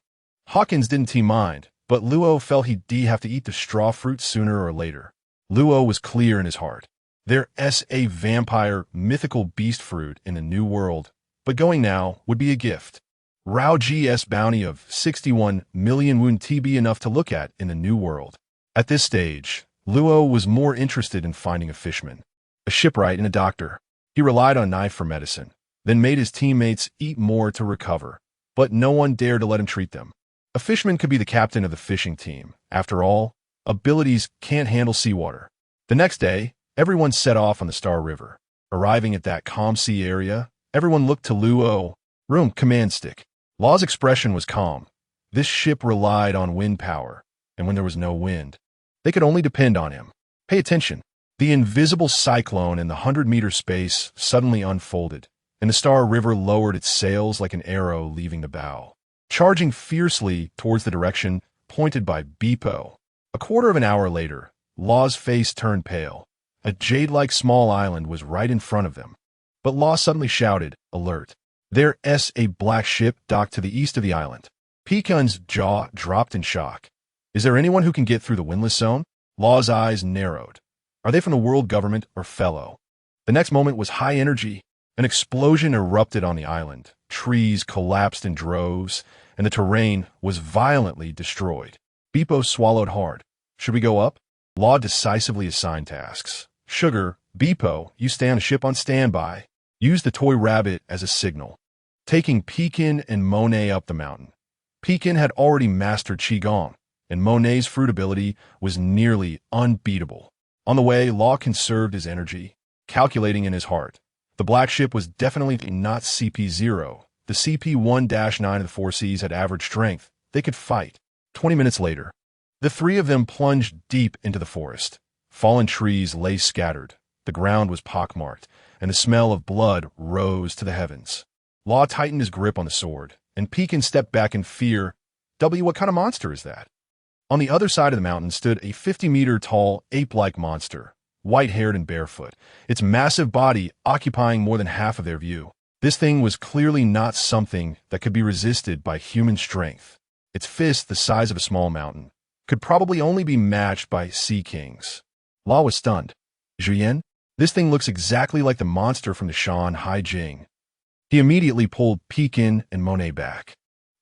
Hawkins didn't mind, but Luo felt he'd have to eat the straw fruit sooner or later. Luo was clear in his heart. There's a vampire, mythical beast fruit in the New World, but going now would be a gift. Rao G's bounty of 61 million wouldn't be enough to look at in the New World. At this stage, Luo was more interested in finding a fisherman, a shipwright, and a doctor. He relied on a knife for medicine, then made his teammates eat more to recover, but no one dared to let him treat them. A fisherman could be the captain of the fishing team. After all, abilities can't handle seawater. The next day, everyone set off on the Star River. Arriving at that calm sea area, everyone looked to Luo. Room command stick. Law's expression was calm. This ship relied on wind power, and when there was no wind, they could only depend on him. Pay attention. The invisible cyclone in the 100-meter space suddenly unfolded, and the Star River lowered its sails like an arrow leaving the bow, charging fiercely towards the direction pointed by Beepo. A quarter of an hour later, Law's face turned pale. A jade-like small island was right in front of them. But Law suddenly shouted, "Alert!" There's a black ship docked to the east of the island. Pecan's jaw dropped in shock. Is there anyone who can get through the windless zone? Law's eyes narrowed. Are they from the world government or fellow? The next moment was high energy. An explosion erupted on the island. Trees collapsed in droves, and the terrain was violently destroyed. Beepo swallowed hard. Should we go up? Law decisively assigned tasks. Sugar, Beepo, you stay on a ship on standby. Use the toy rabbit as a signal. Taking Pekin and Monet up the mountain. Pekin had already mastered Qigong, and Monet's fruit ability was nearly unbeatable. On the way, Law conserved his energy, calculating in his heart. The black ship was definitely not CP0. The CP1-9 of the Four Seas had average strength. They could fight. 20 minutes later, the three of them plunged deep into the forest. Fallen trees lay scattered. The ground was pockmarked, and the smell of blood rose to the heavens. Law tightened his grip on the sword, and Pekin stepped back in fear. What kind of monster is that? On the other side of the mountain stood a 50-meter-tall, ape-like monster, white-haired and barefoot, its massive body occupying more than half of their view. This thing was clearly not something that could be resisted by human strength. Its fist, the size of a small mountain, could probably only be matched by sea kings. Law was stunned. Zhuyan, this thing looks exactly like the monster from the Shan Hai Jing. He immediately pulled Pekin and Monet back,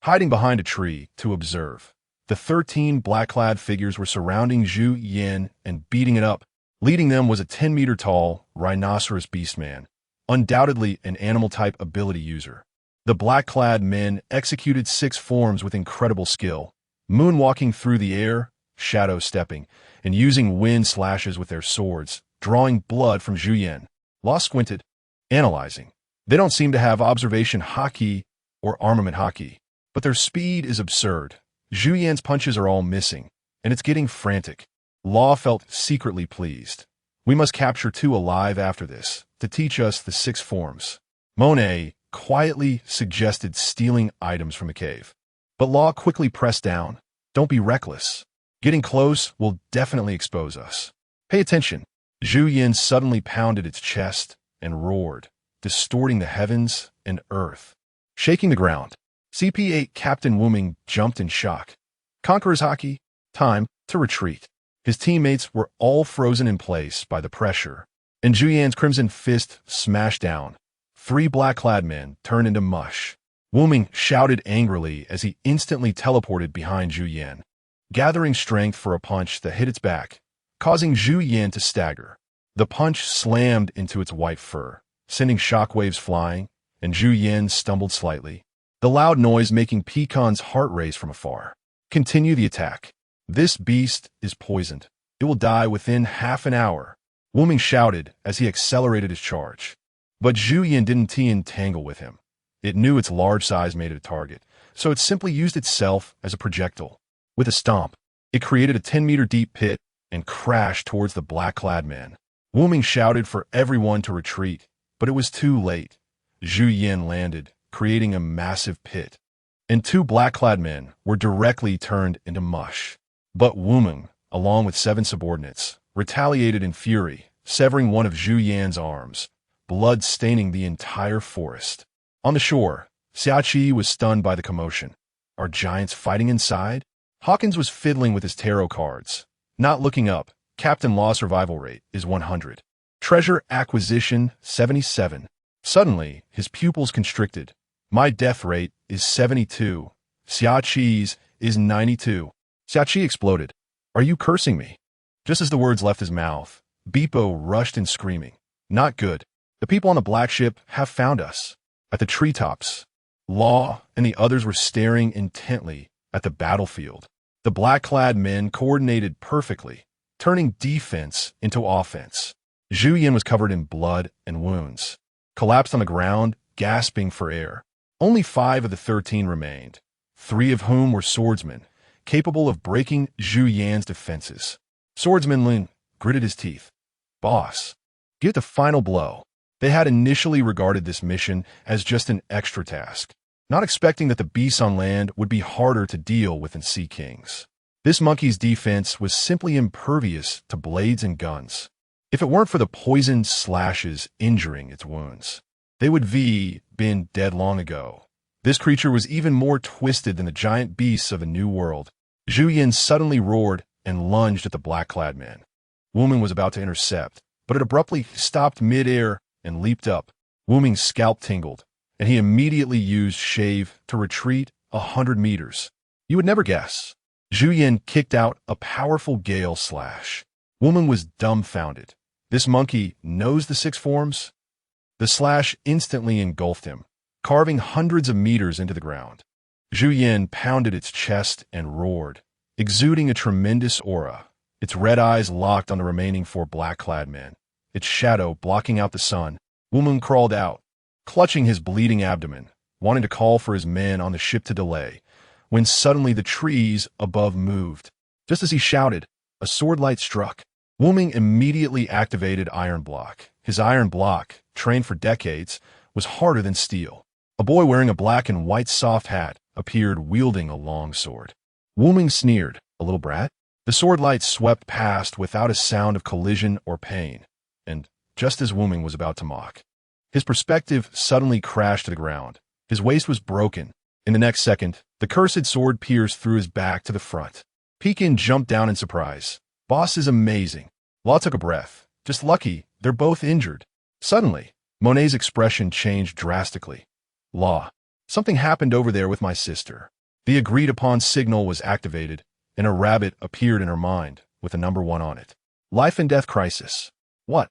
hiding behind a tree to observe. The 13 black-clad figures were surrounding Zhu Yin and beating it up. Leading them was a 10-meter-tall rhinoceros beastman, undoubtedly an animal-type ability user. The black-clad men executed 6 forms with incredible skill, moonwalking through the air, shadow stepping, and using wind slashes with their swords, drawing blood from Zhu Yin. Law squinted, analyzing. They don't seem to have observation haki or armament haki, but their speed is absurd. Zhu Yan's punches are all missing, and it's getting frantic. Law felt secretly pleased. We must capture 2 alive after this, to teach us the 6 forms. Monet quietly suggested stealing items from a cave. But Law quickly pressed down. Don't be reckless. Getting close will definitely expose us. Pay attention. Zhu Yin suddenly pounded its chest and roared, distorting the heavens and earth, shaking the ground. CP8 Captain Wuming jumped in shock. Conqueror's Haki, time to retreat. His teammates were all frozen in place by the pressure, and Zhu Yan's crimson fist smashed down. 3 black-clad men turned into mush. Wuming shouted angrily as he instantly teleported behind Zhu Yan, gathering strength for a punch that hit its back, causing Zhu Yan to stagger. The punch slammed into its white fur, sending shockwaves flying, and Zhu Yan stumbled slightly, the loud noise making Pekin's heart race from afar. Continue the attack. This beast is poisoned. It will die within half an hour, Wuming shouted as he accelerated his charge. But Zhu Yan didn't entangle with him. It knew its large size made it a target, so it simply used itself as a projectile. With a stomp, it created a 10-meter deep pit and crashed towards the black-clad men. Wuming shouted for everyone to retreat, but it was too late. Zhu Yan landed, creating a massive pit, and 2 black-clad men were directly turned into mush. But Wuming, along with 7 subordinates, retaliated in fury, severing one of Zhu Yan's arms, blood staining the entire forest. On the shore, Xiaqi was stunned by the commotion. Are giants fighting inside? Hawkins was fiddling with his tarot cards. Not looking up, Captain Law survival rate is 100. Treasure acquisition 77. Suddenly, his pupils constricted. My death rate is 72. Xiaqi's is 92. Xiaqi exploded. Are you cursing me? Just as the words left his mouth, Beepo rushed in screaming. Not good. The people on the black ship have found us. At the treetops, Law and the others were staring intently at the battlefield. The black-clad men coordinated perfectly, turning defense into offense. Zhu Yan was covered in blood and wounds, collapsed on the ground, gasping for air. Only 5 of the 13 remained, 3 of whom were swordsmen, capable of breaking Zhu Yan's defenses. Swordsman Lin gritted his teeth. Boss, give the final blow. They had initially regarded this mission as just an extra task, not expecting that the beasts on land would be harder to deal with than sea kings. This monkey's defense was simply impervious to blades and guns. If it weren't for the poisoned slashes injuring its wounds, they would been dead long ago. This creature was even more twisted than the giant beasts of the New World. Zhu Yan suddenly roared and lunged at the black-clad man. Wuming was about to intercept, but it abruptly stopped mid-air and leaped up. Wuming's scalp tingled, and he immediately used Shave to retreat 100 meters. You would never guess. Zhu Yan kicked out a powerful gale slash. Woman was dumbfounded. This monkey knows the 6 forms? The slash instantly engulfed him, carving hundreds of meters into the ground. Zhu Yin pounded its chest and roared, exuding a tremendous aura, its red eyes locked on the remaining 4 black-clad men. Its shadow blocking out the sun, Woman crawled out, clutching his bleeding abdomen, wanting to call for his men on the ship to delay, when suddenly the trees above moved. Just as he shouted, a sword light struck. Wuming immediately activated Iron Block. His Iron Block, trained for decades, was harder than steel. A boy wearing a black and white soft hat appeared wielding a long sword. Wuming sneered, a little brat. The sword light swept past without a sound of collision or pain, and just as Wuming was about to mock, his perspective suddenly crashed to the ground. His waist was broken. In the next second, the cursed sword pierced through his back to the front. Pekin jumped down in surprise. Boss is amazing. Law took a breath. Just lucky, they're both injured. Suddenly, Monet's expression changed drastically. Law, something happened over there with my sister. The agreed-upon signal was activated, and a rabbit appeared in her mind, with a number 1 on it. Life and death crisis. What?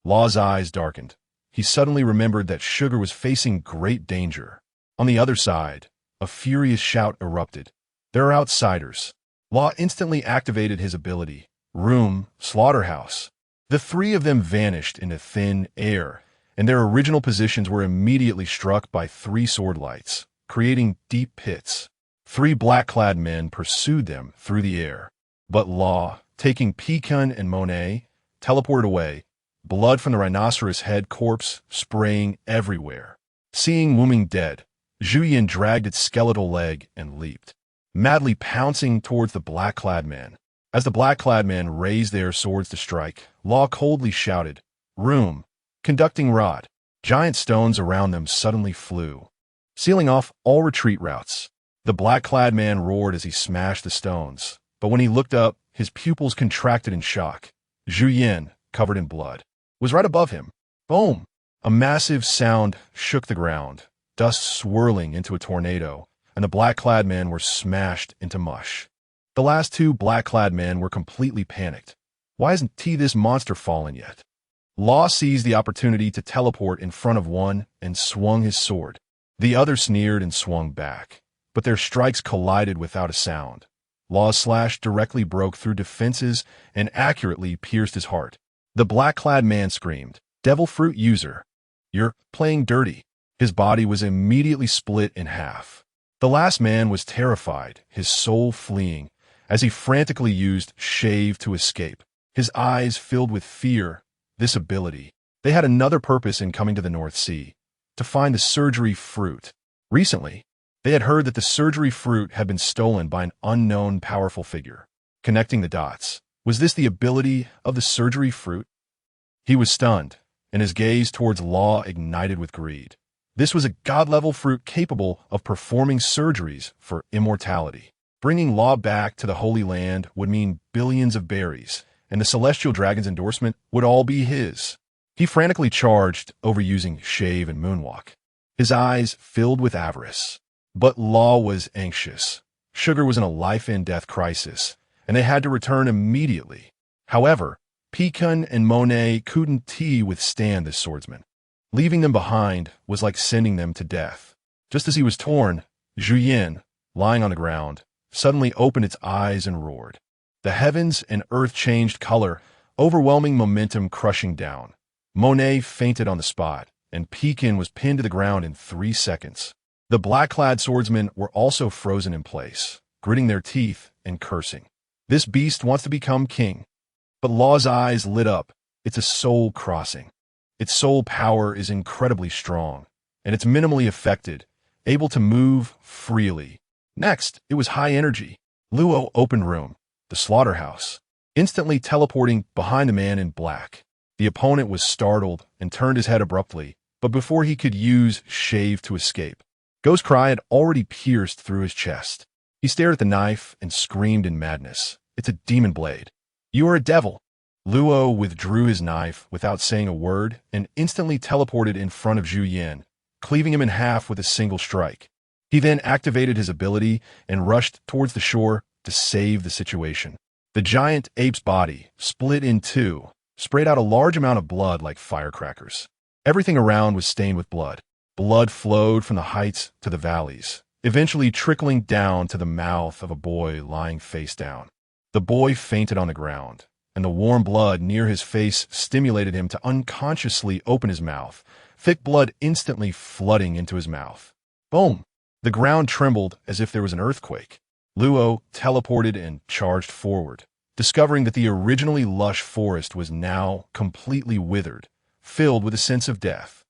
Law's eyes darkened. He suddenly remembered that Sugar was facing great danger. On the other side, a furious shout erupted. There are outsiders. Law instantly activated his ability. Room, slaughterhouse. The 3 of them vanished into thin air, and their original positions were immediately struck by 3 sword lights, creating deep pits. 3 black-clad men pursued them through the air. But Law, taking Pekin and Monet, teleported away, blood from the rhinoceros head corpse spraying everywhere. Seeing Wuming dead, Zhu Yin dragged its skeletal leg and leaped, madly pouncing towards the black-clad men. As the black-clad men raised their swords to strike, Law coldly shouted, "Room, conducting rod." Giant stones around them suddenly flew, sealing off all retreat routes. The black-clad man roared as he smashed the stones, but when he looked up, his pupils contracted in shock. Zhu Yin, covered in blood, was right above him. Boom! A massive sound shook the ground, dust swirling into a tornado, and the black-clad men were smashed into mush. The last 2 black-clad men were completely panicked. Why hasn't this monster fallen yet? Law seized the opportunity to teleport in front of one and swung his sword. The other sneered and swung back, but their strikes collided without a sound. Law's slash directly broke through defenses and accurately pierced his heart. The black-clad man screamed, "Devil fruit user! You're playing dirty." His body was immediately split in half. The last man was terrified, his soul fleeing, as he frantically used shave to escape. His eyes filled with fear. This ability. They had another purpose in coming to the North Sea, to find the surgery fruit. Recently, they had heard that the surgery fruit had been stolen by an unknown powerful figure. Connecting the dots. Was this the ability of the surgery fruit? He was stunned, and his gaze towards Law ignited with greed. This was a god-level fruit capable of performing surgeries for immortality. Bringing Law back to the Holy Land would mean billions of berries, and the Celestial Dragon's endorsement would all be his. He frantically charged, overusing shave and moonwalk. His eyes filled with avarice. But Law was anxious. Sugar was in a life-and-death crisis, and they had to return immediately. However, Pekin and Monet couldn't withstand this swordsman. Leaving them behind was like sending them to death. Just as he was torn, Zhu Yin, lying on the ground, suddenly opened its eyes and roared. The heavens and earth changed color, overwhelming momentum crushing down. Monet fainted on the spot, and Pekin was pinned to the ground in 3 seconds. The black-clad swordsmen were also frozen in place, gritting their teeth and cursing. This beast wants to become king. But Law's eyes lit up. It's a soul crossing. Its soul power is incredibly strong, and it's minimally affected, able to move freely. Next, it was high energy. Luo opened room, the slaughterhouse, instantly teleporting behind the man in black. The opponent was startled and turned his head abruptly, but before he could use shave to escape, Ghost Cry had already pierced through his chest. He stared at the knife and screamed in madness. It's a demon blade. You are a devil. Luo withdrew his knife without saying a word and instantly teleported in front of Zhu Yin, cleaving him in half with a single strike. He then activated his ability and rushed towards the shore to save the situation. The giant ape's body split in two, sprayed out a large amount of blood like firecrackers. Everything around was stained with blood. Blood flowed from the heights to the valleys, eventually trickling down to the mouth of a boy lying face down. The boy fainted on the ground, and the warm blood near his face stimulated him to unconsciously open his mouth, thick blood instantly flooding into his mouth. Boom! The ground trembled as if there was an earthquake. Luo teleported and charged forward, discovering that the originally lush forest was now completely withered, filled with a sense of death.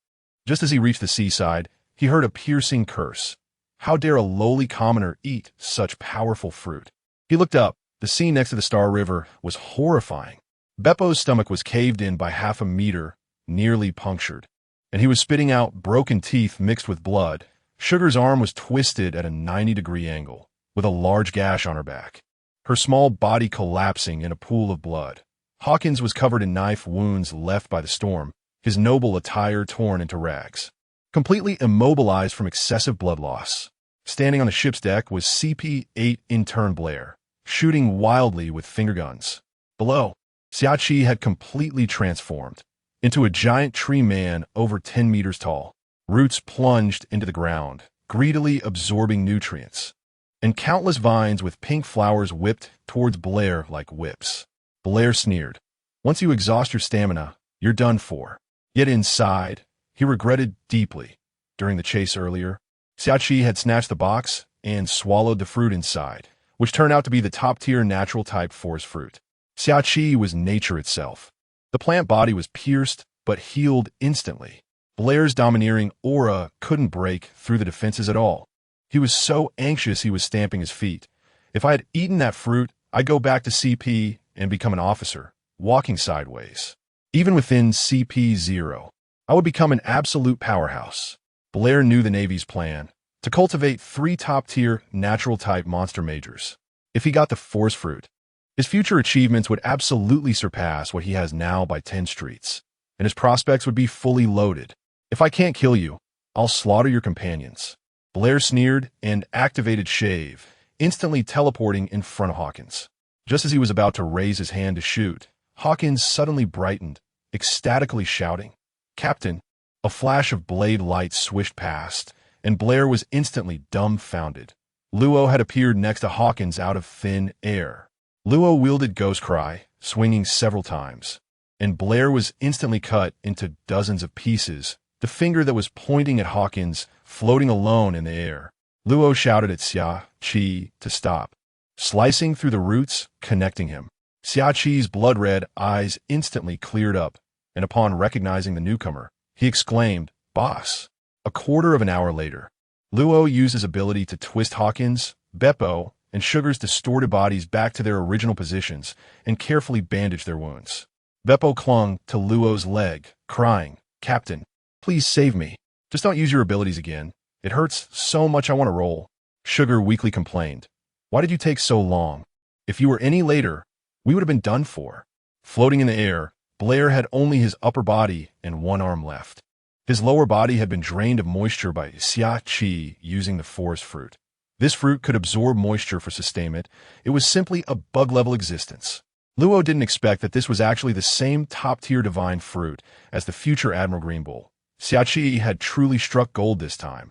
Just as he reached the seaside, he heard a piercing curse. How dare a lowly commoner eat such powerful fruit? He looked up. The scene next to the Star River was horrifying. Beppo's stomach was caved in by 1/2 meter, nearly punctured, and he was spitting out broken teeth mixed with blood. Sugar's arm was twisted at a 90-degree angle, with a large gash on her back, her small body collapsing in a pool of blood. Hawkins was covered in knife wounds left by the storm, his noble attire torn into rags. Completely immobilized from excessive blood loss, standing on the ship's deck was CP-8 intern Blair, shooting wildly with finger guns. Below, Xiachi had completely transformed into a giant tree man over 10 meters tall. Roots plunged into the ground, greedily absorbing nutrients, and countless vines with pink flowers whipped towards Blair like whips. Blair sneered. Once you exhaust your stamina, you're done for. Yet inside, he regretted deeply. During the chase earlier, Xiachi had snatched the box and swallowed the fruit inside, which turned out to be the top-tier natural-type forest fruit. Xiachi was nature itself. The plant body was pierced, but healed instantly. Blair's domineering aura couldn't break through the defenses at all. He was so anxious he was stamping his feet. If I had eaten that fruit, I'd go back to CP and become an officer, walking sideways. Even within CP0, I would become an absolute powerhouse. Blair knew the Navy's plan, to cultivate 3 top-tier natural-type monster majors. If he got the force fruit, his future achievements would absolutely surpass what he has now by 10 streets, and his prospects would be fully loaded. If I can't kill you, I'll slaughter your companions. Blair sneered and activated Shave, instantly teleporting in front of Hawkins. Just as he was about to raise his hand to shoot, Hawkins suddenly brightened, ecstatically shouting, "Captain!" A flash of blade light swished past, and Blair was instantly dumbfounded. Luo had appeared next to Hawkins out of thin air. Luo wielded Ghost Cry, swinging several times, and Blair was instantly cut into dozens of pieces, the finger that was pointing at Hawkins floating alone in the air. Luo shouted at Xiachi to stop, slicing through the roots, connecting him. Xiachi's blood-red eyes instantly cleared up, and upon recognizing the newcomer, he exclaimed, "Boss!" A quarter of an hour later, Luo used his ability to twist Hawkins, Beppo, and Sugar's distorted bodies back to their original positions and carefully bandaged their wounds. Beppo clung to Luo's leg, crying, "Captain, please save me. Just don't use your abilities again. It hurts so much I want to roll." Sugar weakly complained, "Why did you take so long? If you were any later, we would have been done for." Floating in the air, Blair had only his upper body and one arm left. His lower body had been drained of moisture by Xiachi using the forest fruit. This fruit could absorb moisture for sustainment. It was simply a bug-level existence. Luo didn't expect that this was actually the same top-tier divine fruit as the future Admiral Greenbull. Xiachi had truly struck gold this time.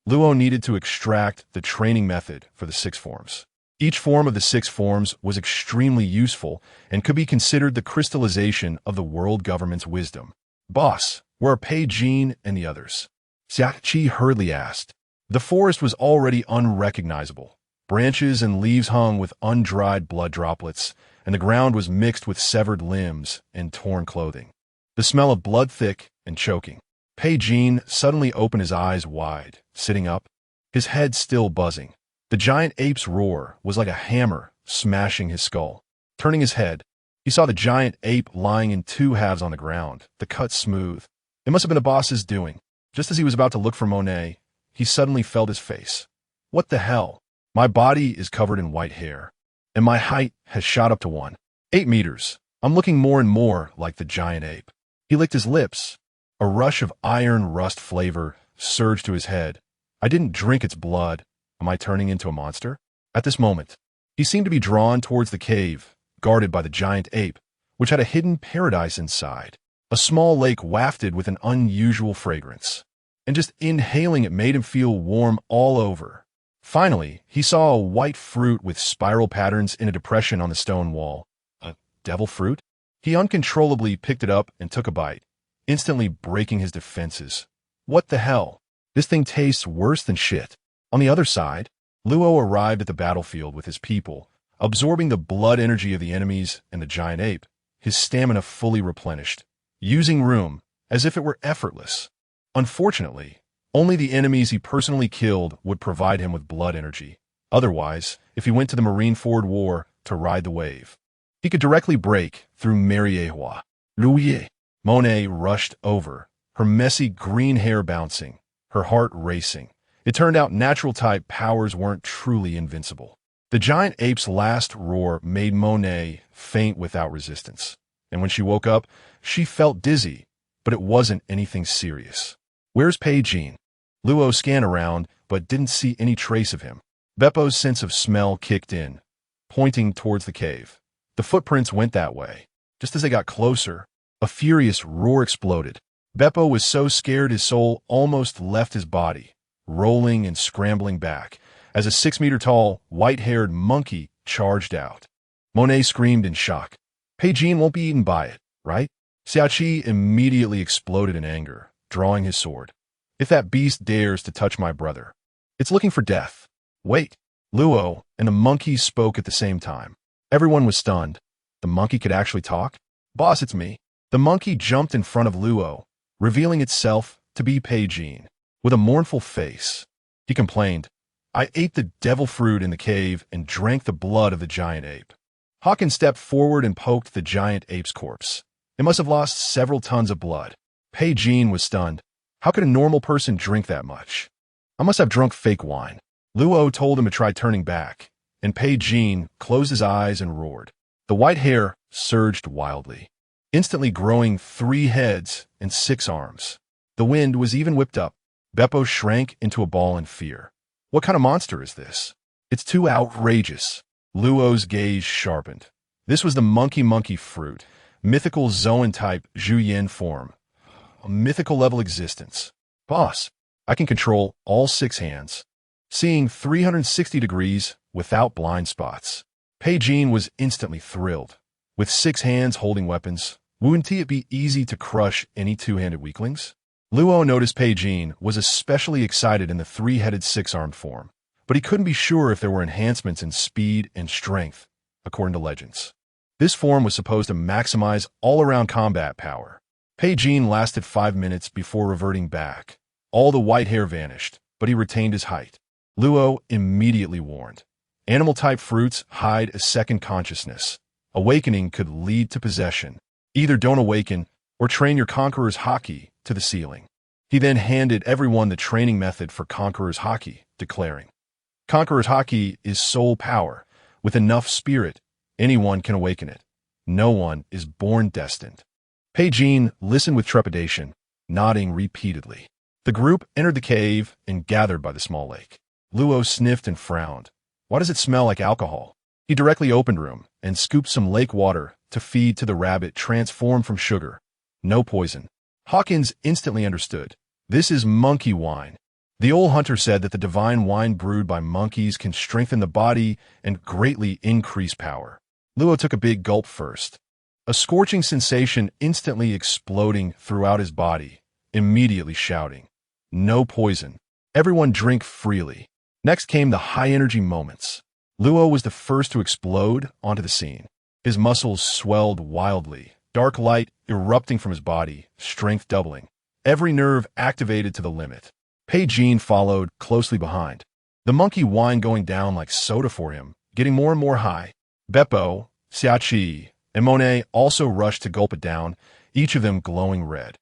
Luo needed to extract the training method for the 6 forms. Each form of the 6 forms was extremely useful and could be considered the crystallization of the world government's wisdom. "Boss, where are Pei Jin and the others?" Xiachi hurriedly asked. The forest was already unrecognizable. Branches and leaves hung with undried blood droplets, and the ground was mixed with severed limbs and torn clothing. The smell of blood thick and choking. Pei Jin suddenly opened his eyes wide, sitting up, his head still buzzing. The giant ape's roar was like a hammer smashing his skull. Turning his head, he saw the giant ape lying in 2 halves on the ground, the cut smooth. It must have been the boss's doing. Just as he was about to look for Monet, he suddenly felt his face. "What the hell? My body is covered in white hair, and my height has shot up to 8 meters. I'm looking more and more like the giant ape." He licked his lips. A rush of iron rust flavor surged to his head. "I didn't drink its blood. Am I turning into a monster?" At this moment, he seemed to be drawn towards the cave, guarded by the giant ape, which had a hidden paradise inside. A small lake wafted with an unusual fragrance, and just inhaling it made him feel warm all over. Finally, he saw a white fruit with spiral patterns in a depression on the stone wall. A devil fruit? He uncontrollably picked it up and took a bite, instantly breaking his defenses. What the hell? This thing tastes worse than shit. On the other side, Luo arrived at the battlefield with his people, absorbing the blood energy of the enemies and the giant ape, his stamina fully replenished, using room as if it were effortless. Unfortunately, only the enemies he personally killed would provide him with blood energy. Otherwise, if he went to the Marineford War to ride the wave, he could directly break through Mariehua. Louis. Monet rushed over, her messy green hair bouncing, her heart racing. It turned out natural-type powers weren't truly invincible. The giant ape's last roar made Monet faint without resistance, and when she woke up, she felt dizzy, but it wasn't anything serious. Where's Pei Jean? Luo scanned around, but didn't see any trace of him. Beppo's sense of smell kicked in, pointing towards the cave. The footprints went that way. Just as they got closer, a furious roar exploded. Beppo was so scared his soul almost left his body, rolling and scrambling back, as a 6-meter-tall, white-haired monkey charged out. Monet screamed in shock. Pei Jean won't be eaten by it, right? Xiaoqi immediately exploded in anger, drawing his sword. If that beast dares to touch my brother, it's looking for death. Wait. Luo and the monkey spoke at the same time. Everyone was stunned. The monkey could actually talk? Boss, it's me. The monkey jumped in front of Luo, revealing itself to be Pei Jean. With a mournful face, he complained, I ate the devil fruit in the cave and drank the blood of the giant ape. Hawkins stepped forward and poked the giant ape's corpse. It must have lost several tons of blood. Pei Jean was stunned. How could a normal person drink that much? I must have drunk fake wine. Luo told him to try turning back, and Pei Jean closed his eyes and roared. The white hair surged wildly, instantly growing 3 heads and 6 arms. The wind was even whipped up. Beppo shrank into a ball in fear. What kind of monster is this? It's too outrageous. Luo's gaze sharpened. This was the monkey fruit, mythical Zoan-type Zhuyin form. A mythical-level existence. Boss, I can control all 6 hands, seeing 360 degrees without blind spots. Pei Jean was instantly thrilled. With 6 hands holding weapons, wouldn't it be easy to crush any 2-handed weaklings? Luo noticed Pei Jean was especially excited in the 3-headed 6-armed form, but he couldn't be sure if there were enhancements in speed and strength, according to legends. This form was supposed to maximize all-around combat power. Pei Jean lasted 5 minutes before reverting back. All the white hair vanished, but he retained his height. Luo immediately warned. Animal-type fruits hide a second consciousness. Awakening could lead to possession. Either don't awaken or train your Conqueror's Haki to the ceiling. He then handed everyone the training method for Conqueror's Haki, declaring, Conqueror's Haki is soul power. With enough spirit, anyone can awaken it. No one is born destined. Pei Jean listened with trepidation, nodding repeatedly. The group entered the cave and gathered by the small lake. Luo sniffed and frowned. Why does it smell like alcohol? He directly opened room and scooped some lake water to feed to the rabbit transformed from sugar. No poison. Hawkins instantly understood. This is monkey wine. The old hunter said that the divine wine brewed by monkeys can strengthen the body and greatly increase power. Luo took a big gulp first. A scorching sensation instantly exploding throughout his body, immediately shouting, No poison. Everyone drink freely. Next came the high-energy moments. Luo was the first to explode onto the scene. His muscles swelled wildly, dark light erupting from his body, strength doubling. Every nerve activated to the limit. Pei Jean followed closely behind. The monkey wine going down like soda for him, getting more and more high. Beppo, Xiaoqi, and Monet also rushed to gulp it down, each of them glowing red.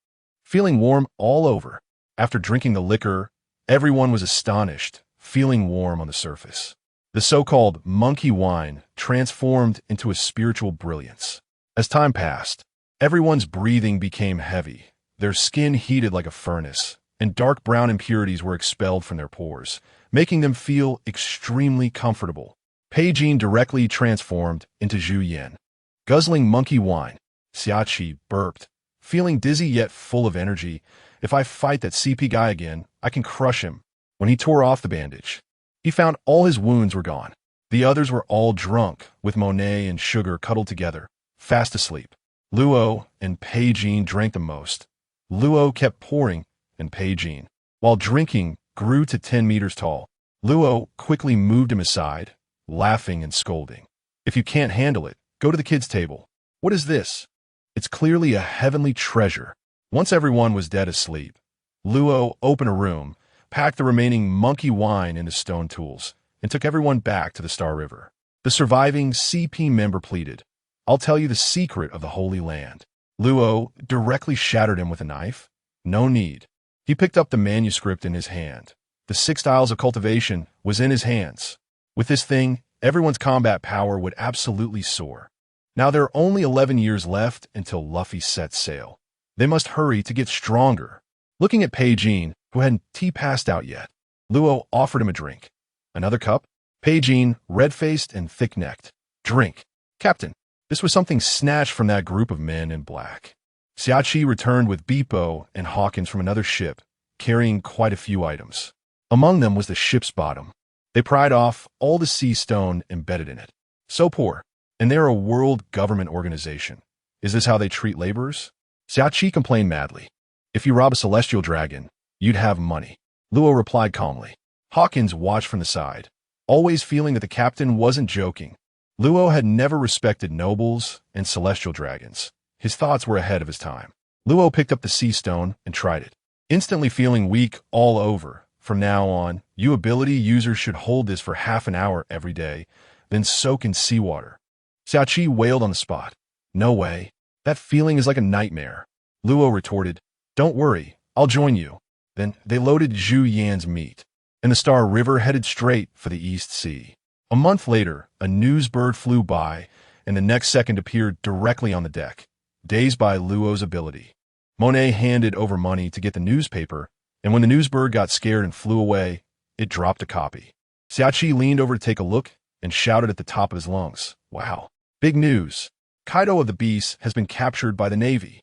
Feeling warm all over. After drinking the liquor, everyone was astonished, feeling warm on the surface. The so-called monkey wine transformed into a spiritual brilliance. As time passed, everyone's breathing became heavy, their skin heated like a furnace, and dark brown impurities were expelled from their pores, making them feel extremely comfortable. Pei Jean directly transformed into Zhu Yan. Guzzling monkey wine, Xiaoqi burped, feeling dizzy yet full of energy. If I fight that CP guy again, I can crush him. When he tore off the bandage, he found all his wounds were gone. The others were all drunk, with Monet and Sugar cuddled together, fast asleep. Luo and Pei Jin drank the most. Luo kept pouring, and Pei Jin, while drinking, grew to 10 meters tall. Luo quickly moved him aside, laughing and scolding. If you can't handle it, go to the kids' table. What is this? It's clearly a heavenly treasure. Once everyone was dead asleep, Luo opened a room, packed the remaining monkey wine into stone tools, and took everyone back to the Star River. The surviving CP member pleaded, "I'll tell you the secret of the Holy Land." Luo directly shattered him with a knife. No need. He picked up the manuscript in his hand. The 6 styles of cultivation was in his hands. With this thing, everyone's combat power would absolutely soar. Now there are only 11 years left until Luffy sets sail. They must hurry to get stronger. Looking at Pei Jin, who hadn't passed out yet, Luo offered him a drink. Another cup? Pei Jin, red-faced and thick-necked. Drink. Captain, this was something snatched from that group of men in black. Xiaoqi returned with Beepo and Hawkins from another ship, carrying quite a few items. Among them was the ship's bottom. They pried off all the sea stone embedded in it. So poor, and they're a world government organization. Is this how they treat laborers? Xiaoqi complained madly. If you rob a celestial dragon, you'd have money. Luo replied calmly. Hawkins watched from the side, always feeling that the captain wasn't joking. Luo had never respected nobles and celestial dragons. His thoughts were ahead of his time. Luo picked up the sea stone and tried it, instantly feeling weak all over. From now on, you ability users should hold this for half an hour every day, then soak in seawater. Xiaoqi wailed on the spot. No way. That feeling is like a nightmare. Luo retorted, Don't worry, I'll join you. Then they loaded Zhu Yan's meat, and the Star River headed straight for the East Sea. A month later, a news bird flew by, and the next second appeared directly on the deck, dazed by Luo's ability. Monet handed over money to get the newspaper, and when the newsbird got scared and flew away, it dropped a copy. Xiaoqi leaned over to take a look and shouted at the top of his lungs, Wow, big news. Kaido of the Beast has been captured by the Navy.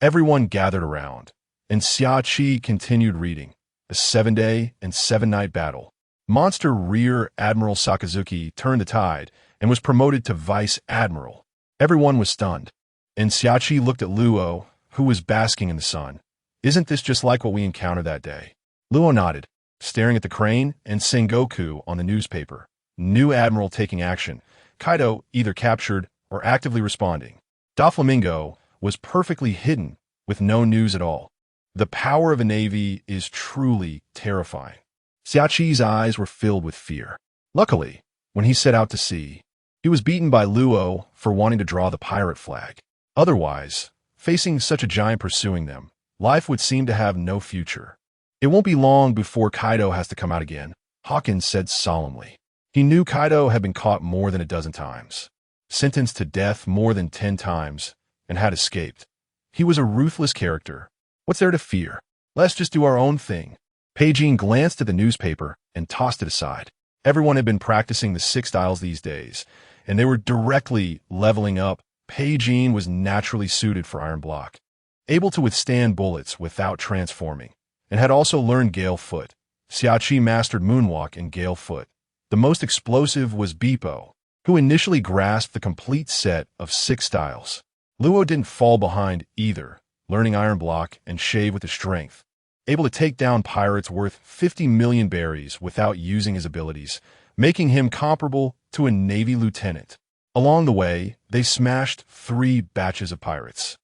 Everyone gathered around, and Xiaoqi continued reading. The 7-day and 7-night battle. Monster Rear Admiral Sakazuki turned the tide and was promoted to Vice Admiral. Everyone was stunned, and Xiaoqi looked at Luo, who was basking in the sun. Isn't this just like what we encountered that day? Luo nodded, staring at the crane and Sengoku on the newspaper. New Admiral taking action. Kaido either captured or actively responding. Doflamingo was perfectly hidden with no news at all. The power of a navy is truly terrifying. Xiaoqi's eyes were filled with fear. Luckily, when he set out to sea, he was beaten by Luo for wanting to draw the pirate flag. Otherwise, facing such a giant pursuing them, life would seem to have no future. It won't be long before Kaido has to come out again, Hawkins said solemnly. He knew Kaido had been caught more than a dozen times, sentenced to death more than 10 times, and had escaped. He was a ruthless character. What's there to fear? Let's just do our own thing. Pei Jin glanced at the newspaper and tossed it aside. Everyone had been practicing the 6 styles these days, and they were directly leveling up. Pei Jin was naturally suited for Iron Block, able to withstand bullets without transforming, and had also learned Gale Foot. Xiaoqi mastered Moonwalk and Gale Foot. The most explosive was Beepo, who initially grasped the complete set of 6 styles. Luo didn't fall behind either, learning Iron Block and Shave with the strength, able to take down pirates worth 50 million berries without using his abilities, making him comparable to a Navy lieutenant. Along the way, they smashed 3 batches of pirates,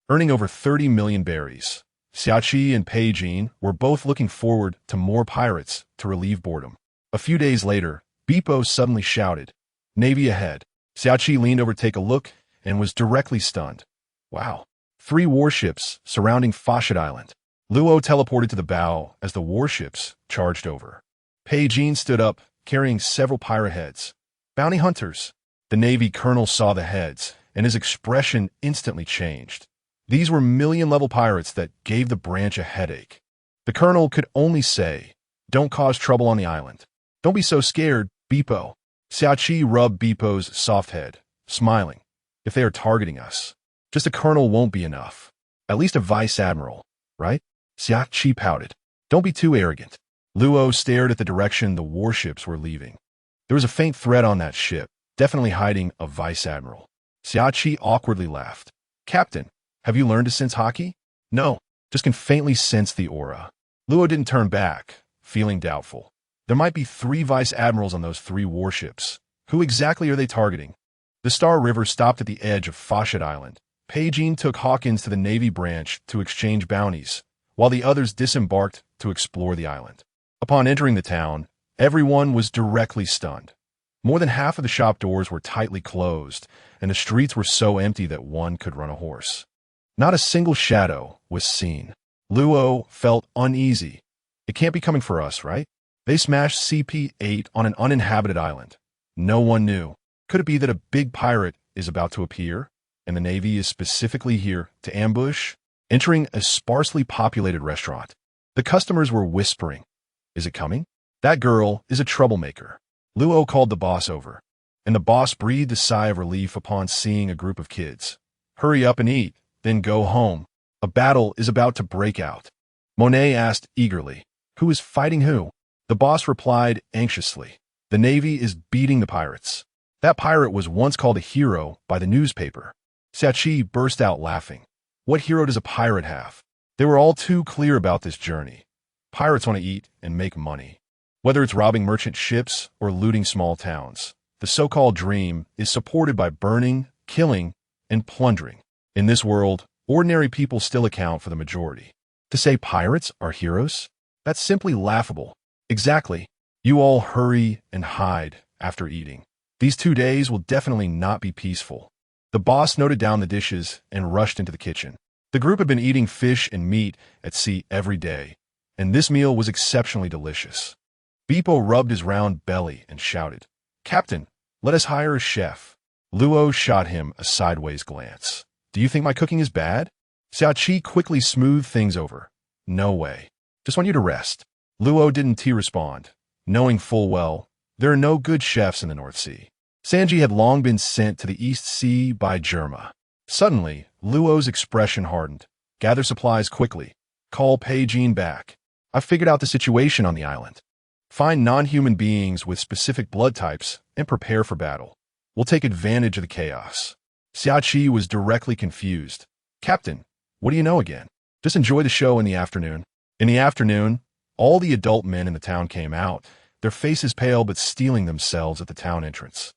earning over 30 million berries. Xiaoqi and Pei Jin were both looking forward to more pirates to relieve boredom. A few days later, Beepo suddenly shouted, Navy ahead. Xiaoqi leaned over to take a look and was directly stunned. Wow. 3 warships surrounding Fashit Island. Luo teleported to the bow as the warships charged over. Pei Jin stood up, carrying several pirate heads. Bounty hunters. The Navy colonel saw the heads, and his expression instantly changed. These were million-level pirates that gave the branch a headache. The colonel could only say, Don't cause trouble on the island. Don't be so scared, Beepo. Xiaoqi rubbed Beepo's soft head, smiling. if they are targeting us. Just a colonel won't be enough. At least a vice admiral, right? Xiaoqi pouted. Don't be too arrogant. Luo stared at the direction the warships were leaving. There was a faint threat on that ship, definitely hiding a vice admiral. Xiaoqi awkwardly laughed. Captain, have you learned to sense hockey? No, just can faintly sense the aura. Luo didn't turn back, feeling doubtful. There might be 3 vice admirals on those 3 warships. Who exactly are they targeting? The Star River stopped at the edge of Fawcett Island. Peijin took Hawkins to the Navy branch to exchange bounties, while the others disembarked to explore the island. Upon entering the town, everyone was directly stunned. More than half of the shop doors were tightly closed, and the streets were so empty that one could run a horse. Not a single shadow was seen. Luo felt uneasy. It can't be coming for us, right? They smashed CP-8 on an uninhabited island. No one knew. Could it be that a big pirate is about to appear, and the Navy is specifically here to ambush? Entering a sparsely populated restaurant, the customers were whispering, "Is it coming? That girl is a troublemaker." Luo called the boss over, and the boss breathed a sigh of relief upon seeing a group of kids. "Hurry up and eat, then go home. A battle is about to break out." Monet asked eagerly, "Who is fighting who?" The boss replied anxiously, "The Navy is beating the pirates. That pirate was once called a hero by the newspaper." Xiaoqi burst out laughing. What hero does a pirate have? They were all too clear about this journey. Pirates want to eat and make money. Whether it's robbing merchant ships or looting small towns, the so-called dream is supported by burning, killing, and plundering. In this world, ordinary people still account for the majority. To say pirates are heroes? That's simply laughable. Exactly. You all hurry and hide after eating. These 2 days will definitely not be peaceful. The boss noted down the dishes and rushed into the kitchen. The group had been eating fish and meat at sea every day, and this meal was exceptionally delicious. Beepo rubbed his round belly and shouted, "Captain, let us hire a chef." Luo shot him a sideways glance. "Do you think my cooking is bad?" Xiaoqi quickly smoothed things over. "No way. Just want you to rest." Luo didn't respond, knowing full well there are no good chefs in the North Sea. Sanji had long been sent to the East Sea by Germa. Suddenly, Luo's expression hardened. "Gather supplies quickly. Call Peijin back. I've figured out the situation on the island. Find non-human beings with specific blood types and prepare for battle. We'll take advantage of the chaos." Xiaoqi was directly confused. "Captain, what do you know again? Just enjoy the show in the afternoon." In the afternoon, all the adult men in the town came out, their faces pale but steeling themselves at the town entrance.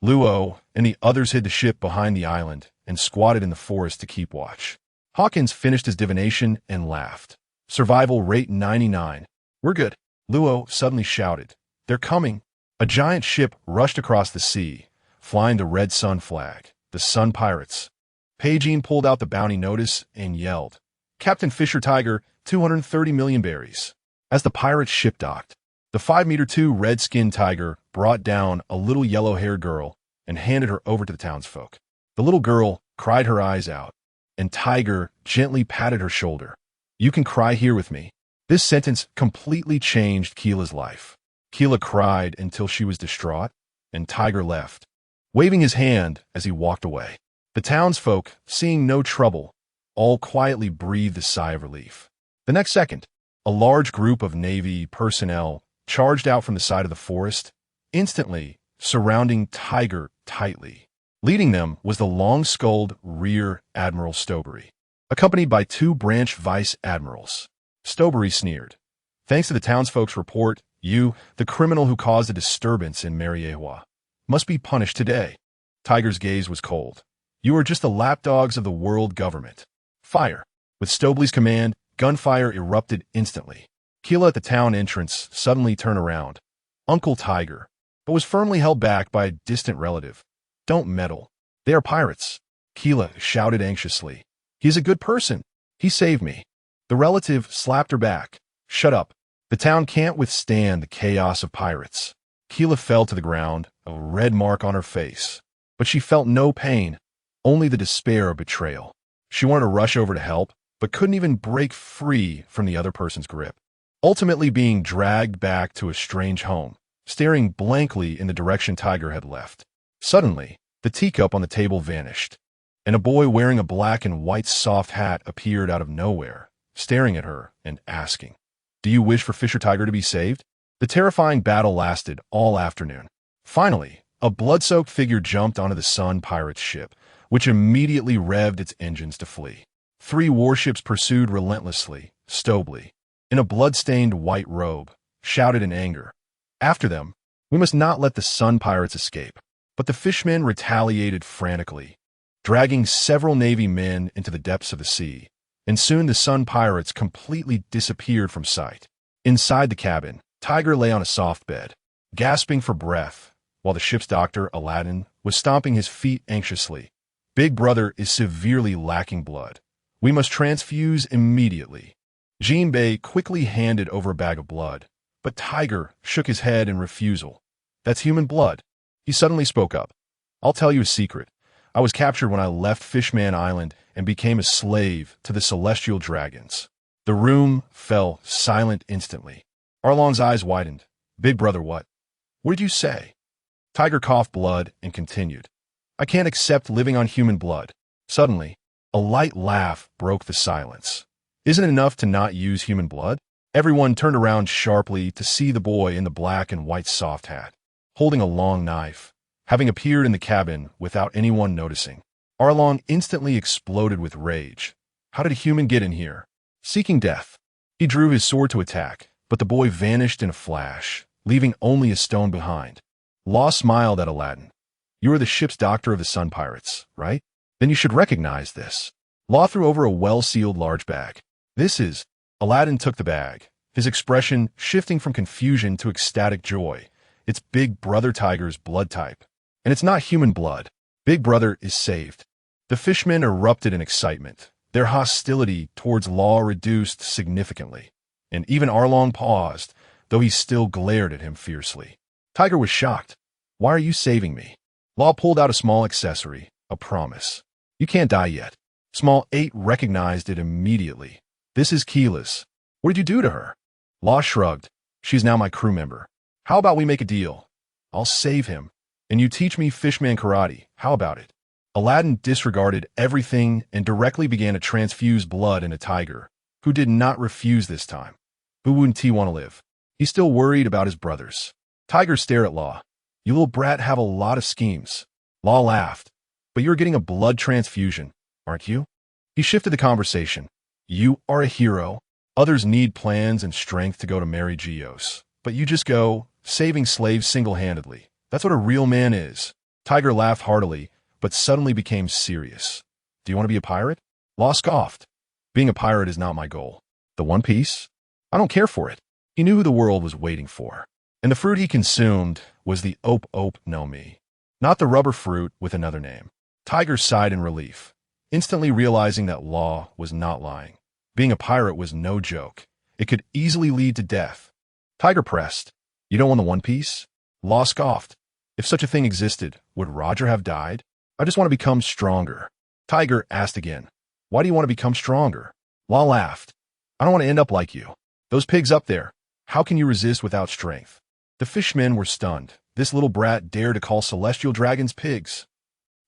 Luo and the others hid the ship behind the island and squatted in the forest to keep watch. Hawkins finished his divination and laughed. "Survival rate 99. We're good." Luo suddenly shouted, "They're coming!" A giant ship rushed across the sea, flying the red sun flag, the Sun Pirates. Peijin pulled out the bounty notice and yelled, "Captain Fisher Tiger, 230 million berries." As the pirate ship docked, the 5'2" red-skinned tiger brought down a little yellow-haired girl and handed her over to the townsfolk. The little girl cried her eyes out, and Tiger gently patted her shoulder. "You can cry here with me." This sentence completely changed Keela's life. Keela cried until she was distraught, and Tiger left, waving his hand as he walked away. The townsfolk, seeing no trouble, all quietly breathed a sigh of relief. The next second, a large group of Navy personnel charged out from the side of the forest, instantly surrounding Tiger tightly. Leading them was the long-skulled Rear Admiral Stowberry, accompanied by 2 branch vice admirals. Stowberry sneered. "Thanks to the townsfolk's report, you, the criminal who caused a disturbance in Mariehua, must be punished today." Tiger's gaze was cold. "You are just the lapdogs of the world government. Fire!" With Stowberry's command, gunfire erupted instantly. Keela at the town entrance suddenly turned around. Uncle Tiger, but was firmly held back by a distant relative. "Don't meddle. They are pirates." Keela shouted anxiously. "He is a good person. He saved me." The relative slapped her back. "Shut up. The town can't withstand the chaos of pirates." Keela fell to the ground, a red mark on her face. But she felt no pain, only the despair of betrayal. She wanted to rush over to help, but couldn't even break free from the other person's grip. Ultimately being dragged back to a strange home, staring blankly in the direction Tiger had left. Suddenly, The teacup on the table vanished, and a boy wearing a black and white soft hat appeared out of nowhere, staring at her and asking, "Do you wish for Fisher Tiger to be saved?" The terrifying battle lasted all afternoon. Finally, a blood-soaked figure jumped onto the Sun Pirates ship, which immediately revved its engines to flee. 3 warships pursued relentlessly. Stobley, in a blood-stained white robe, shouted in anger, "After them! We must not let the Sun Pirates escape." But the fishmen retaliated frantically, dragging several Navy men into the depths of the sea, and soon the Sun Pirates completely disappeared from sight. Inside the cabin, Tiger lay on a soft bed, gasping for breath, while the ship's doctor, Aladdin, was stomping his feet anxiously. "Big Brother is severely lacking blood. We must transfuse immediately." Jinbei quickly handed over a bag of blood, but Tiger shook his head in refusal. "That's human blood." He suddenly spoke up. "I'll tell you a secret. I was captured when I left Fishman Island and became a slave to the celestial dragons." The room fell silent instantly. Arlong's eyes widened. "Big Brother, what? What did you say?" Tiger coughed blood and continued, "I can't accept living on human blood." Suddenly, a light laugh broke the silence. "Isn't it enough to not use human blood?" Everyone turned around sharply to see the boy in the black and white soft hat, holding a long knife, having appeared in the cabin without anyone noticing. Arlong instantly exploded with rage. How did a human get in here? Seeking death. He drew his sword to attack, but the boy vanished in a flash, leaving only a stone behind. Law smiled at Aladdin. "You are the ship's doctor of the Sun Pirates, right? Then you should recognize this." Law threw over a well-sealed large bag. "This is—" Aladdin took the bag, his expression shifting from confusion to ecstatic joy. "It's Big Brother Tiger's blood type. And it's not human blood. Big Brother is saved." The fishmen erupted in excitement. Their hostility towards Law reduced significantly. And even Arlong paused, though he still glared at him fiercely. Tiger was shocked. "Why are you saving me?" Law pulled out a small accessory, a promise. "You can't die yet." Small 8 recognized it immediately. "This is Keela's." "What did you do to her?" Law shrugged. "She's now my crew member." "How about we make a deal? I'll save him, and you teach me fishman karate. How about it?" Aladdin disregarded everything and directly began to transfuse blood into Tiger, who did not refuse this time. Who wouldn't he want to live? He's still worried about his brothers. Tiger stared at Law. "You little brat have a lot of schemes." Law laughed. "But you're getting a blood transfusion, aren't you?" He shifted the conversation. "You are a hero. Others need plans and strength to go to Mary Geos. But you just go, saving slaves single-handedly. That's what a real man is." Tiger laughed heartily, but suddenly became serious. "Do you want to be a pirate?" Law scoffed. "Being a pirate is not my goal. The One Piece? I don't care for it." He knew who the world was waiting for. And the fruit he consumed was the Ope Ope no Mi, not the rubber fruit with another name. Tiger sighed in relief, instantly realizing that Law was not lying. Being a pirate was no joke. It could easily lead to death. Tiger pressed. "You don't want the One Piece?" Law scoffed. "If such a thing existed, would Roger have died? I just want to become stronger." Tiger asked again. "Why do you want to become stronger?" Law laughed. "I don't want to end up like you. Those pigs up there. How can you resist without strength?" The fishmen were stunned. This little brat dared to call celestial dragons pigs.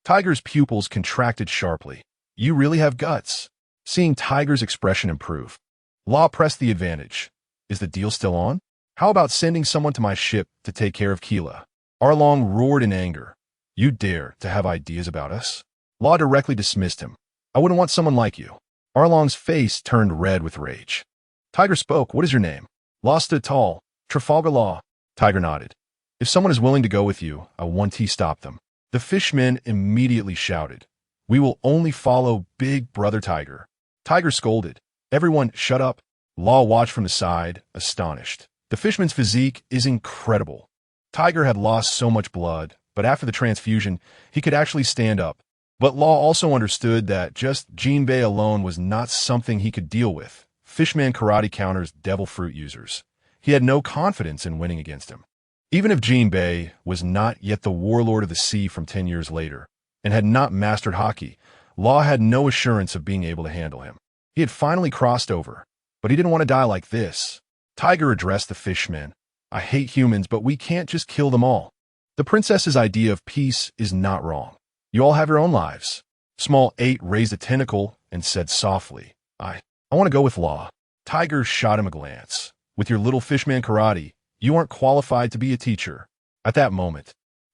Tiger's pupils contracted sharply. "You really have guts." Seeing Tiger's expression improve, Law pressed the advantage. "Is the deal still on? How about sending someone to my ship to take care of Keela?" Arlong roared in anger. "You dare to have ideas about us?" Law directly dismissed him. "I wouldn't want someone like you." Arlong's face turned red with rage. Tiger spoke. "What is your name?" Law stood tall. "Trafalgar Law." Tiger nodded. "If someone is willing to go with you, I want to stop them." The fishmen immediately shouted. "We will only follow Big Brother Tiger." Tiger scolded. "Everyone, shut up." Law watched from the side, astonished. The fishman's physique is incredible. Tiger had lost so much blood, but after the transfusion, he could actually stand up. But Law also understood that just Jinbei alone was not something he could deal with. Fishman karate counters devil fruit users. He had no confidence in winning against him. Even if Jinbei was not yet the warlord of the sea from 10 years later, and had not mastered hockey, Law had no assurance of being able to handle him. He had finally crossed over, but he didn't want to die like this. Tiger addressed the fishmen. "I hate humans, but we can't just kill them all. The princess's idea of peace is not wrong. You all have your own lives. Small 8 raised a tentacle and said softly, I want to go with Law. Tiger shot him a glance. With your little fishman karate, you aren't qualified to be a teacher. At that moment,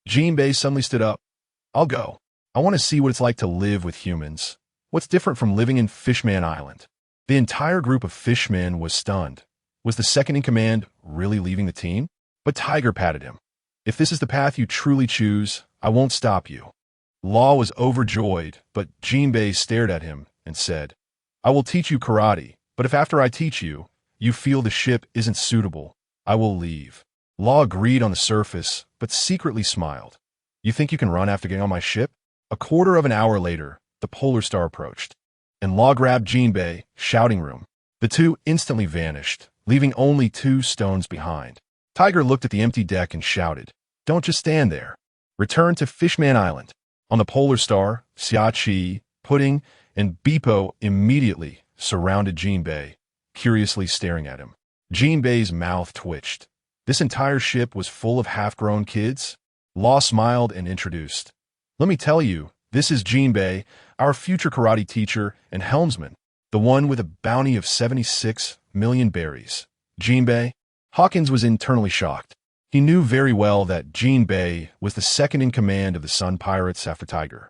Jinbei suddenly stood up. I'll go. I want to see what it's like to live with humans. What's different from living in Fishman Island? The entire group of fishmen was stunned. Was the second-in-command really leaving the team? But Tiger patted him. If this is the path you truly choose, I won't stop you. Law was overjoyed, but Jinbei stared at him and said, I will teach you karate, but if after I teach you, you feel the ship isn't suitable, I will leave. Law agreed on the surface, but secretly smiled. You think you can run after getting on my ship? A quarter of an hour later, the Polar Star approached, and Law grabbed Jinbei, shouting room. The two instantly vanished, leaving only 2 stones behind. Tiger looked at the empty deck and shouted, Don't just stand there. Return to Fishman Island. On the Polar Star, Xiachi, Pudding, and Beepo immediately surrounded Jinbei, curiously staring at him. Jinbei's mouth twitched. This entire ship was full of half-grown kids? Law smiled and introduced. Let me tell you, this is Jinbei, our future karate teacher and helmsman, the one with a bounty of 76 million berries. Jinbei? Hawkins was internally shocked. He knew very well that Jinbei was the second-in-command of the Sun Pirates after Tiger,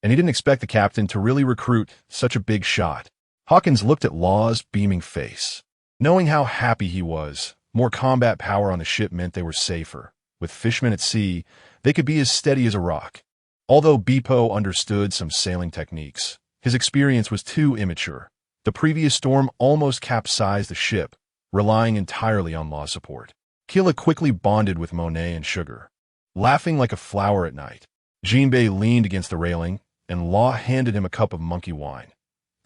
and he didn't expect the captain to really recruit such a big shot. Hawkins looked at Law's beaming face. Knowing how happy he was, more combat power on the ship meant they were safer. With fishmen at sea, they could be as steady as a rock. Although Beepo understood some sailing techniques, his experience was too immature. The previous storm almost capsized the ship, relying entirely on Law's support. Killa quickly bonded with Monet and Sugar. Laughing like a flower at night, Jinbei leaned against the railing, and Law handed him a cup of monkey wine.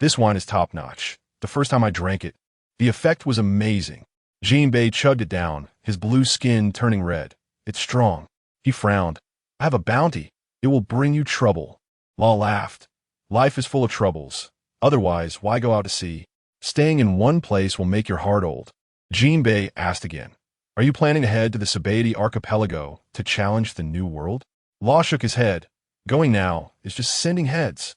This wine is top-notch. The first time I drank it, the effect was amazing. Jinbei chugged it down, his blue skin turning red. It's strong. He frowned. I have a bounty. It will bring you trouble. Law laughed. Life is full of troubles. Otherwise, why go out to sea? Staying in one place will make your heart old. Jinbei asked again. Are you planning to head to the Sabaody archipelago to challenge the New World? Law shook his head. Going now is just sending heads.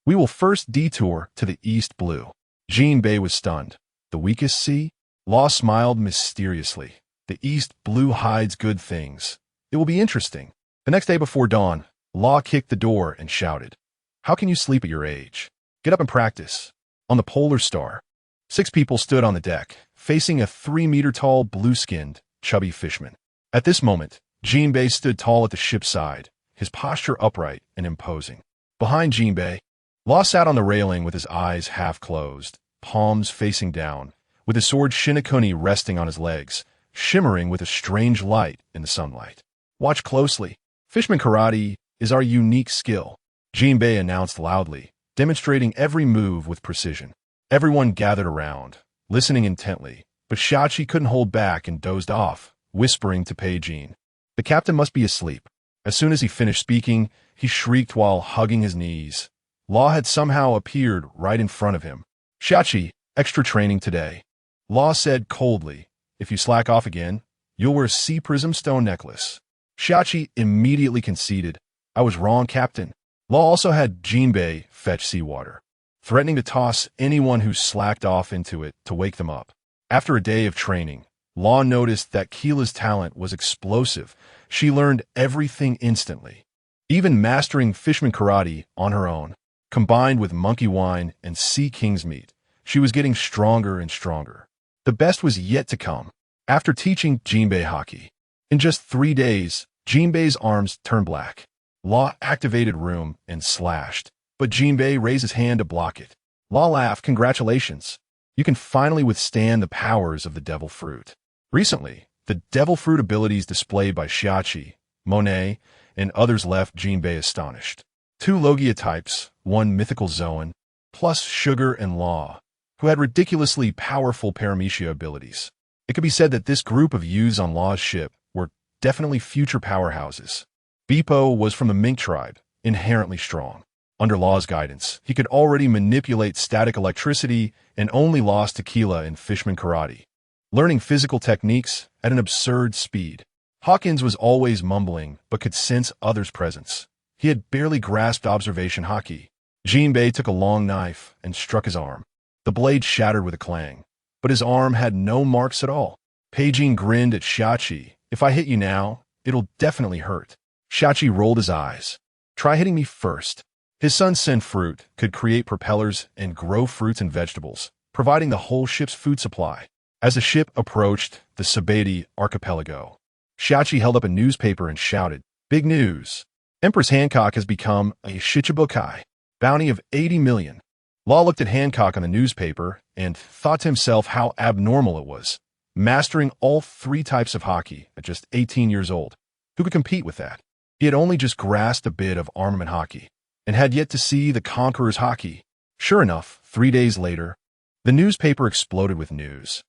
We will first detour to the East Blue. Jinbei was stunned. The weakest sea? Law smiled mysteriously. The East Blue hides good things. It will be interesting. The next day before dawn, Law kicked the door and shouted, How can you sleep at your age? Get up and practice. On the Polar Star, 6 people stood on the deck, facing a 3-meter-tall, blue-skinned, chubby fishman. At this moment, Jinbei stood tall at the ship's side, his posture upright and imposing. Behind Jinbei, Law sat on the railing with his eyes half closed, palms facing down, with his sword Shinakuni resting on his legs, shimmering with a strange light in the sunlight. Watch closely. Fishman karate is our unique skill, Jinbei announced loudly, demonstrating every move with precision. Everyone gathered around, listening intently, but Xiachi couldn't hold back and dozed off, whispering to Pei Jin. The captain must be asleep. As soon as he finished speaking, he shrieked while hugging his knees. Law had somehow appeared right in front of him. Xiachi, extra training today. Law said coldly, if you slack off again, you'll wear a sea prism stone necklace. Xiachi immediately conceded. I was wrong, Captain. Law also had Jinbei fetch seawater, threatening to toss anyone who slacked off into it to wake them up. After a day of training, Law noticed that Keela's talent was explosive. She learned everything instantly. Even mastering Fishman karate on her own, combined with monkey wine and sea king's meat, she was getting stronger and stronger. The best was yet to come. After teaching Jinbei hockey, in just 3 days, Jinbei's arms turned black. Law activated room and slashed, but Jinbei raised his hand to block it. Law laughed, congratulations. You can finally withstand the powers of the devil fruit. Recently, the devil fruit abilities displayed by Xiachi, Monet, and others left Jinbei astonished. 2 Logia types, 1 mythical Zoan, plus Sugar and Law, who had ridiculously powerful paramecia abilities. It could be said that this group of youths on Law's ship were definitely future powerhouses. Beepo was from the Mink tribe, inherently strong. Under Law's guidance, he could already manipulate static electricity and only lost to Keela in Fishman karate, learning physical techniques at an absurd speed. Hawkins was always mumbling but could sense others' presence. He had barely grasped observation haki. Jinbei took a long knife and struck his arm. The blade shattered with a clang, but his arm had no marks at all. Peijin grinned at Xiachi. If I hit you now, it'll definitely hurt. Xiachi rolled his eyes. Try hitting me first. His son Sen Fruit could create propellers and grow fruits and vegetables, providing the whole ship's food supply. As the ship approached the Sabeti archipelago, Xiachi held up a newspaper and shouted, "Big news! Empress Hancock has become a Shichibukai. Bounty of 80 million. Law looked at Hancock on the newspaper and thought to himself how abnormal it was, mastering all 3 types of haki at just 18 years old. Who could compete with that? He had only just grasped a bit of armament haki and had yet to see the conqueror's haki. Sure enough, 3 days later, the newspaper exploded with news.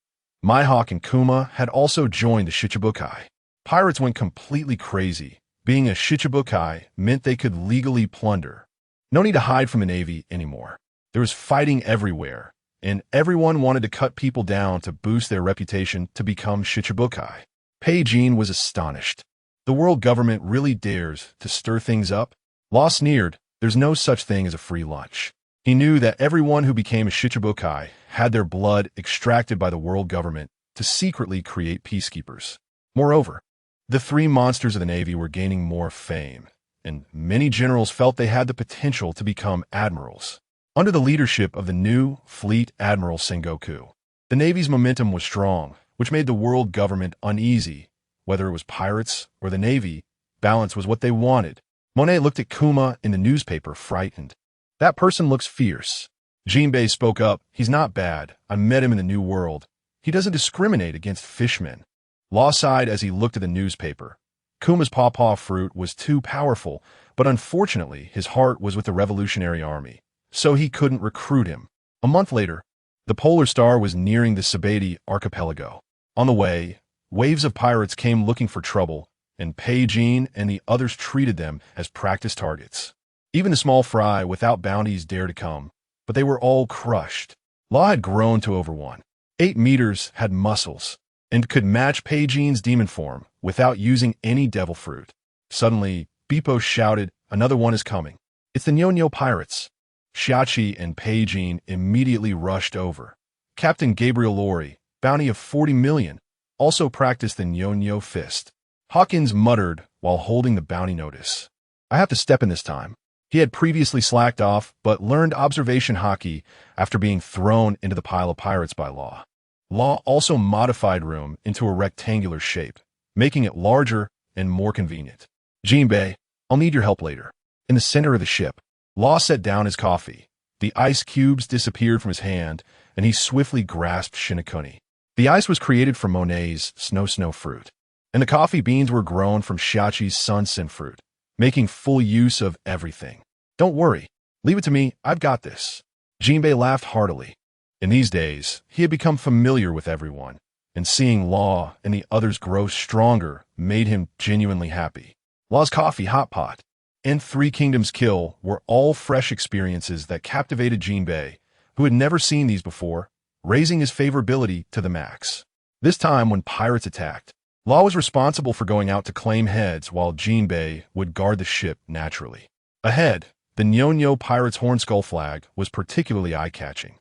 Mihawk and Kuma had also joined the Shichibukai. Pirates went completely crazy. Being a Shichibukai meant they could legally plunder. No need to hide from the Navy anymore. There was fighting everywhere, and everyone wanted to cut people down to boost their reputation to become Shichibukai. Peijin was astonished. The world government really dares to stir things up? Law sneered. There's no such thing as a free lunch. He knew that everyone who became a Shichibukai had their blood extracted by the world government to secretly create peacekeepers. Moreover, the 3 monsters of the Navy were gaining more fame, and many generals felt they had the potential to become admirals. Under the leadership of the new Fleet Admiral Sengoku, the Navy's momentum was strong, which made the world government uneasy. Whether it was pirates or the Navy, balance was what they wanted. Monet looked at Kuma in the newspaper, frightened. That person looks fierce. Jinbei spoke up. He's not bad. I met him in the New World. He doesn't discriminate against fishmen. Law sighed as he looked at the newspaper. Kuma's pawpaw fruit was too powerful, but unfortunately his heart was with the Revolutionary Army, so he couldn't recruit him. A month later, the Polar Star was nearing the Sabeti archipelago. On the way, waves of pirates came looking for trouble, and Peijin and the others treated them as practice targets. Even the small fry without bounties dared to come, but they were all crushed. Law had grown to over 1.8 meters, had muscles, and could match Peijin's demon form without using any devil fruit. Suddenly, Beppo shouted, "Another one is coming. It's the Nyo-Nyo pirates." Xiachi and Peijin immediately rushed over. Captain Gabriel Lorry, bounty of 40 million, also practiced the Nyo-Nyo fist. Hawkins muttered while holding the bounty notice. "I have to step in this time." He had previously slacked off, but learned observation haki after being thrown into the pile of pirates by Law. Law also modified room into a rectangular shape, making it larger and more convenient. "Jinbei, I'll need your help later." In the center of the ship, Law set down his coffee. The ice cubes disappeared from his hand, and he swiftly grasped Shinokuni. The ice was created from Monet's snow fruit, and the coffee beans were grown from Xiachi's sunsen fruit, making full use of everything. "Don't worry. Leave it to me. I've got this." Jinbei laughed heartily. In these days, he had become familiar with everyone, and seeing Law and the others grow stronger made him genuinely happy. Law's coffee hot pot and 3 Kingdoms kill were all fresh experiences that captivated Jinbei, who had never seen these before, raising his favorability to the max. This time, when pirates attacked, Law was responsible for going out to claim heads while Jinbei would guard the ship naturally. Ahead, the Nyo-Nyo pirate's hornskull flag was particularly eye-catching,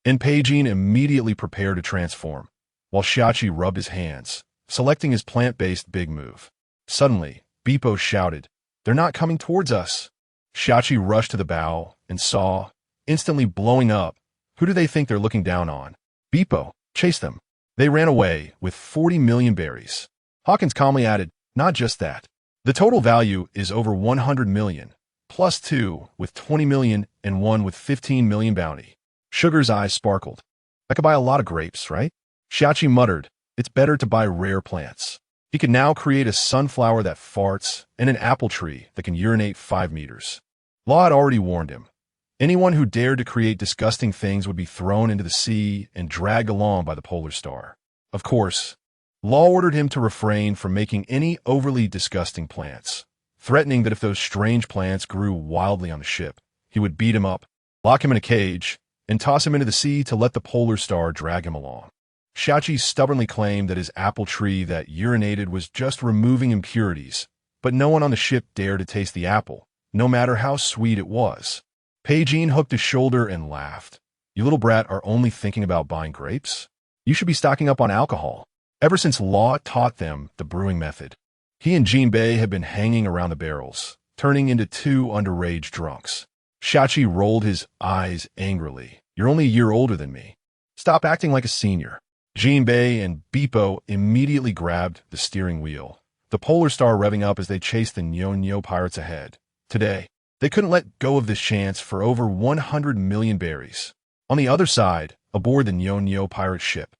and Peijin immediately prepared to transform, while Xiachi rubbed his hands, selecting his plant-based big move. Suddenly, Beppo shouted, "They're not coming towards us." Xiachi rushed to the bow and saw, instantly blowing up, "Who do they think they're looking down on?" "Beppo, chase them." They ran away with 40 million berries. Hawkins calmly added, "Not just that. The total value is over 100 million, plus 2 with 20 million and 1 with 15 million bounty." Sugar's eyes sparkled. "I could buy a lot of grapes, right?" Xiachi muttered, "It's better to buy rare plants." He could now create a sunflower that farts and an apple tree that can urinate 5 meters. Law had already warned him. Anyone who dared to create disgusting things would be thrown into the sea and dragged along by the Polar Star. Of course, Law ordered him to refrain from making any overly disgusting plants, threatening that if those strange plants grew wildly on the ship, he would beat him up, lock him in a cage, and toss him into the sea to let the Polar Star drag him along. Xiachi stubbornly claimed that his apple tree that urinated was just removing impurities, but no one on the ship dared to taste the apple, no matter how sweet it was. Pei hooked his shoulder and laughed. You little brat are only thinking about buying grapes? You should be stocking up on alcohol. Ever since Law taught them the brewing method, he and Jinbei had been hanging around the barrels, turning into two underage drunks. Shachi rolled his eyes angrily. You're only a year older than me. Stop acting like a senior. Jinbei and Beepo immediately grabbed the steering wheel, the Polar Star revving up as they chased the Nyo pirates ahead. Today, they couldn't let go of this chance for over 100 million berries. On the other side, aboard the Nyo pirate ship,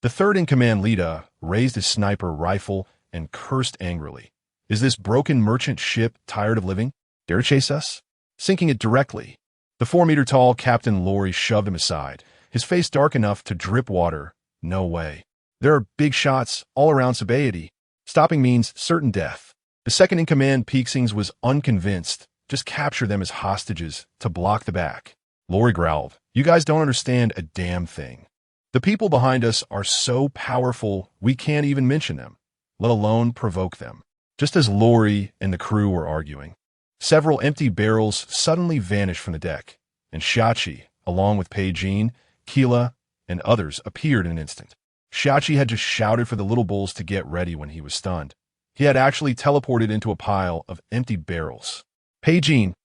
the third-in-command Lita raised his sniper rifle and cursed angrily. Is this broken merchant ship tired of living? Dare to chase us? Sinking it directly. The 4-meter-tall Captain Lorry shoved him aside, his face dark enough to drip water. No way. There are big shots all around Sabaody. Stopping means certain death. The second-in-command Peaksings was unconvinced. Just capture them as hostages to block the back. Lorry growled. You guys don't understand a damn thing. The people behind us are so powerful we can't even mention them, let alone provoke them. Just as Lorry and the crew were arguing, several empty barrels suddenly vanished from the deck, and Shachi, along with Pei, Keela, and others, appeared in an instant. Shachi had just shouted for the little bulls to get ready when he was stunned. He had actually teleported into a pile of empty barrels. Pei,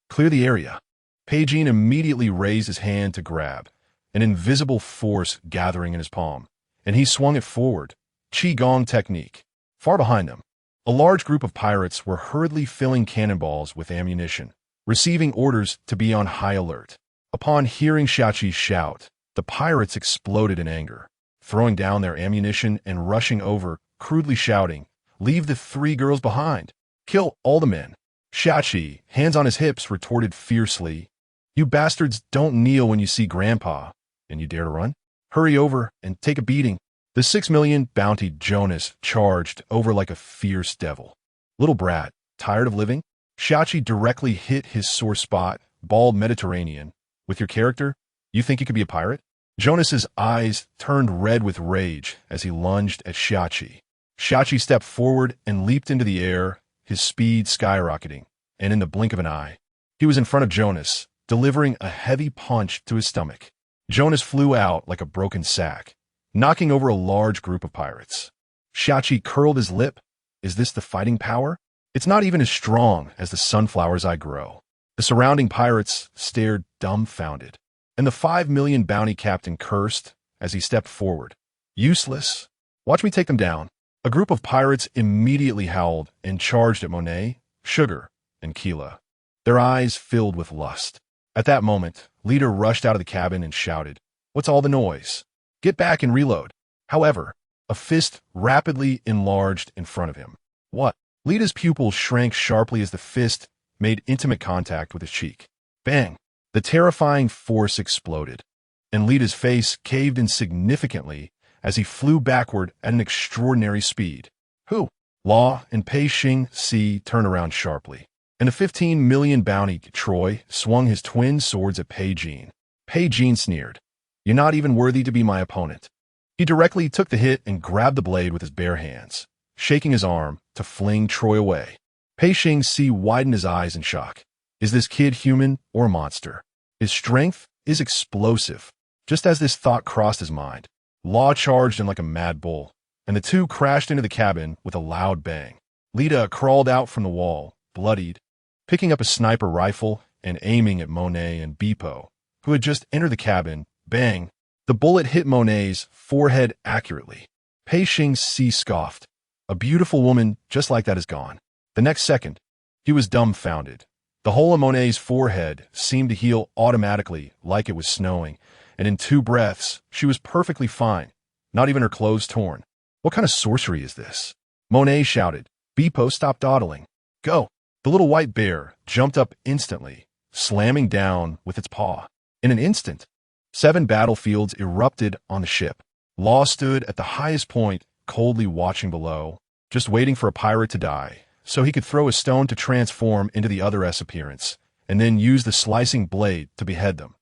clear the area. Pei immediately raised his hand to grab, an invisible force gathering in his palm, and he swung it forward, Qigong technique. Far behind them, a large group of pirates were hurriedly filling cannonballs with ammunition, receiving orders to be on high alert. Upon hearing Shachi's shout, the pirates exploded in anger, throwing down their ammunition and rushing over, crudely shouting, "Leave the 3 girls behind! Kill all the men!" Shachi, hands on his hips, retorted fiercely, "You bastards don't kneel when you see Grandpa, and you dare to run? Hurry over and take a beating." The 6 million bounty Jonas charged over like a fierce devil. Little brat, tired of living? Shachi directly hit his sore spot, bald Mediterranean. With your character, you think you could be a pirate? Jonas's eyes turned red with rage as he lunged at Shachi. Shachi stepped forward and leaped into the air, his speed skyrocketing, and in the blink of an eye, he was in front of Jonas, delivering a heavy punch to his stomach. Jonas flew out like a broken sack, knocking over a large group of pirates. Shachi curled his lip. Is this the fighting power? It's not even as strong as the sunflowers I grow. The surrounding pirates stared dumbfounded, and the 5 million bounty captain cursed as he stepped forward. Useless. Watch me take them down. A group of pirates immediately howled and charged at Monet, Sugar, and Keela, their eyes filled with lust. At that moment, Lita rushed out of the cabin and shouted, "What's all the noise? Get back and reload." However, a fist rapidly enlarged in front of him. What? Lita's pupils shrank sharply as the fist made intimate contact with his cheek. Bang! The terrifying force exploded, and Lita's face caved in significantly as he flew backward at an extraordinary speed. Who? Law and Pei Si turned around sharply, and the 15 million bounty Troy swung his twin swords at Pei Jean. Pei Jean sneered. You're not even worthy to be my opponent. He directly took the hit and grabbed the blade with his bare hands, shaking his arm to fling Troy away. Pei Si widened his eyes in shock. Is this kid human or a monster? His strength is explosive. Just as this thought crossed his mind, Law charged in like a mad bull, and the two crashed into the cabin with a loud bang. Lita crawled out from the wall, bloodied, picking up a sniper rifle and aiming at Monet and Beepo, who had just entered the cabin. Bang! The bullet hit Monet's forehead accurately. Pei Si scoffed. A beautiful woman just like that is gone. The next second, he was dumbfounded. The hole in Monet's forehead seemed to heal automatically like it was snowing, and in 2 breaths, she was perfectly fine, not even her clothes torn. What kind of sorcery is this? Monet shouted. Beepo, stop dawdling. Go! The little white bear jumped up instantly, slamming down with its paw. In an instant, 7 battlefields erupted on the ship. Law stood at the highest point, coldly watching below, just waiting for a pirate to die, so he could throw a stone to transform into the other S appearance, and then use the slicing blade to behead them.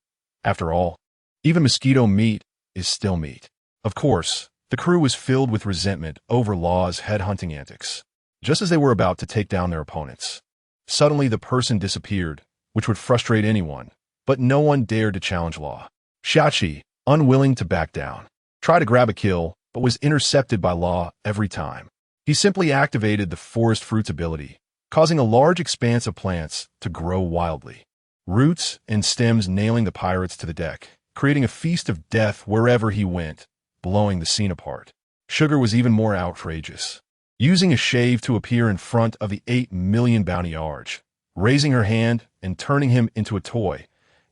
After all, even mosquito meat is still meat. Of course, the crew was filled with resentment over Law's headhunting antics, just as they were about to take down their opponents. Suddenly the person disappeared, which would frustrate anyone, but no one dared to challenge Law. Shachi, unwilling to back down, tried to grab a kill, but was intercepted by Law every time. He simply activated the forest fruits ability, causing a large expanse of plants to grow wildly, roots and stems nailing the pirates to the deck, creating a feast of death wherever he went, blowing the scene apart. Sugar was even more outrageous, using a shave to appear in front of the 8 million bounty Arge, raising her hand and turning him into a toy,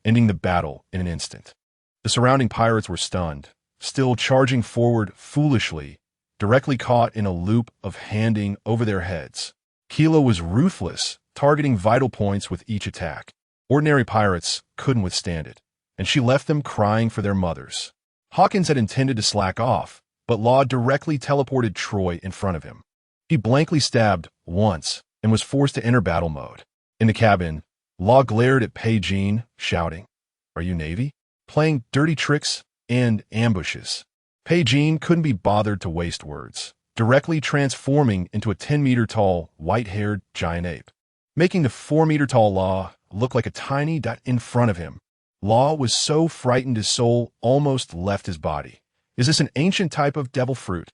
ending the battle in an instant. The surrounding pirates were stunned, still charging forward foolishly, directly caught in a loop of handing over their heads. Kilo was ruthless, targeting vital points with each attack. Ordinary pirates couldn't withstand it, and she left them crying for their mothers. Hawkins had intended to slack off, but Law directly teleported Troy in front of him. He blankly stabbed once and was forced to enter battle mode. In the cabin, Law glared at Pei Jean, shouting, "Are you Navy? Playing dirty tricks and ambushes." Pei Jean couldn't be bothered to waste words, directly transforming into a 10-meter-tall, white-haired giant ape, making the 4-meter-tall Law look like a tiny dot in front of him. Law was so frightened his soul almost left his body. Is this an ancient type of devil fruit?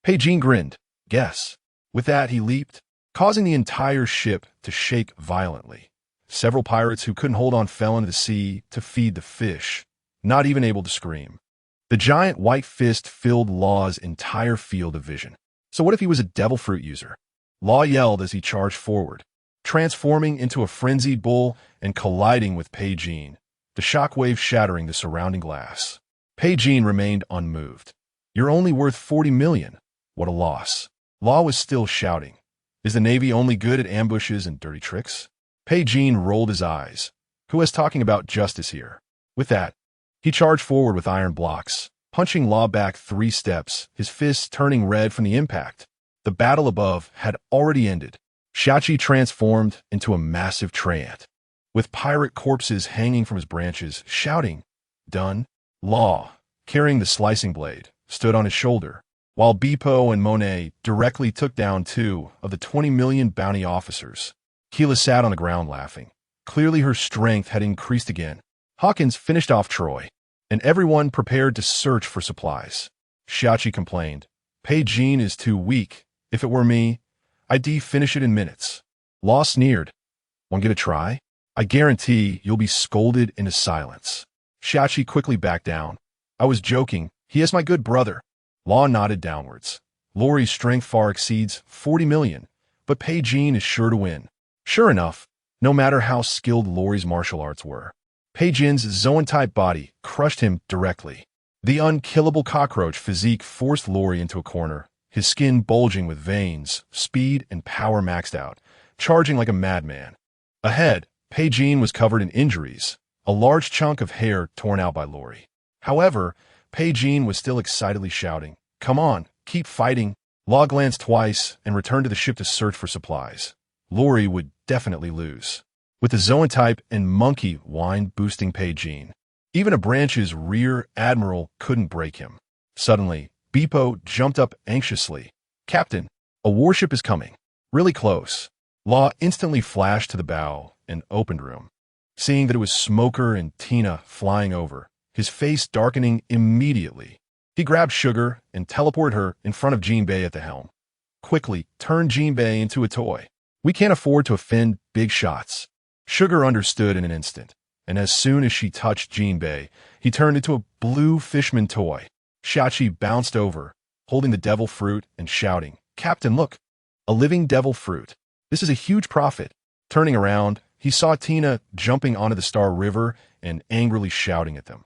Pei Jean grinned. Guess. With that, he leaped, causing the entire ship to shake violently. Several pirates who couldn't hold on fell into the sea to feed the fish, not even able to scream. The giant white fist filled Law's entire field of vision. So what if he was a devil fruit user? Law yelled as he charged forward, transforming into a frenzied bull and colliding with Pei Jean, the shockwave shattering the surrounding glass. Pei Jean remained unmoved. You're only worth 40 million. What a loss. Law was still shouting. Is the Navy only good at ambushes and dirty tricks? Pei Jean rolled his eyes. Who is talking about justice here? With that, he charged forward with iron blocks, punching Law back 3 steps, his fists turning red from the impact. The battle above had already ended. Shachi transformed into a massive treant, with pirate corpses hanging from his branches, shouting, "Done." Law, carrying the slicing blade, stood on his shoulder, while Bepo and Monet directly took down 2 of the 20 million bounty officers. Keela sat on the ground laughing. Clearly her strength had increased again. Hawkins finished off Troy, and everyone prepared to search for supplies. Shachi complained, Pei Jean is too weak. If it were me, I'd finish it in minutes. Law sneered. Want to get a try? I guarantee you'll be scolded into silence. Shachi quickly backed down. I was joking. He is my good brother. Law nodded downwards. Laurie's strength far exceeds 40 million, but Pei Jean is sure to win. Sure enough, no matter how skilled Laurie's martial arts were, Pei Jean's Zoan-type body crushed him directly. The unkillable cockroach physique forced Laurie into a corner, his skin bulging with veins, speed and power maxed out, charging like a madman. Ahead, Pei Jean was covered in injuries, a large chunk of hair torn out by Laurie. However, Pei Jean was still excitedly shouting, "Come on, keep fighting." Law glanced twice and returned to the ship to search for supplies. Laurie would definitely lose, with the Zoan-type and monkey whine boosting Pei Jean. Even a branch's rear admiral couldn't break him. Suddenly, Bepo jumped up anxiously. "Captain, a warship is coming. Really close." Law instantly flashed to the bow and opened room. Seeing that it was Smoker and Tina flying over, his face darkening immediately, he grabbed Sugar and teleported her in front of Jinbei at the helm. Quickly turned Jinbei into a toy. We can't afford to offend big shots. Sugar understood in an instant, and as soon as she touched Jinbei, he turned into a blue fishman toy. Shachi bounced over, holding the devil fruit and shouting, "Captain, look! A living devil fruit. This is a huge profit." Turning around, he saw Tina jumping onto the Star River and angrily shouting at them.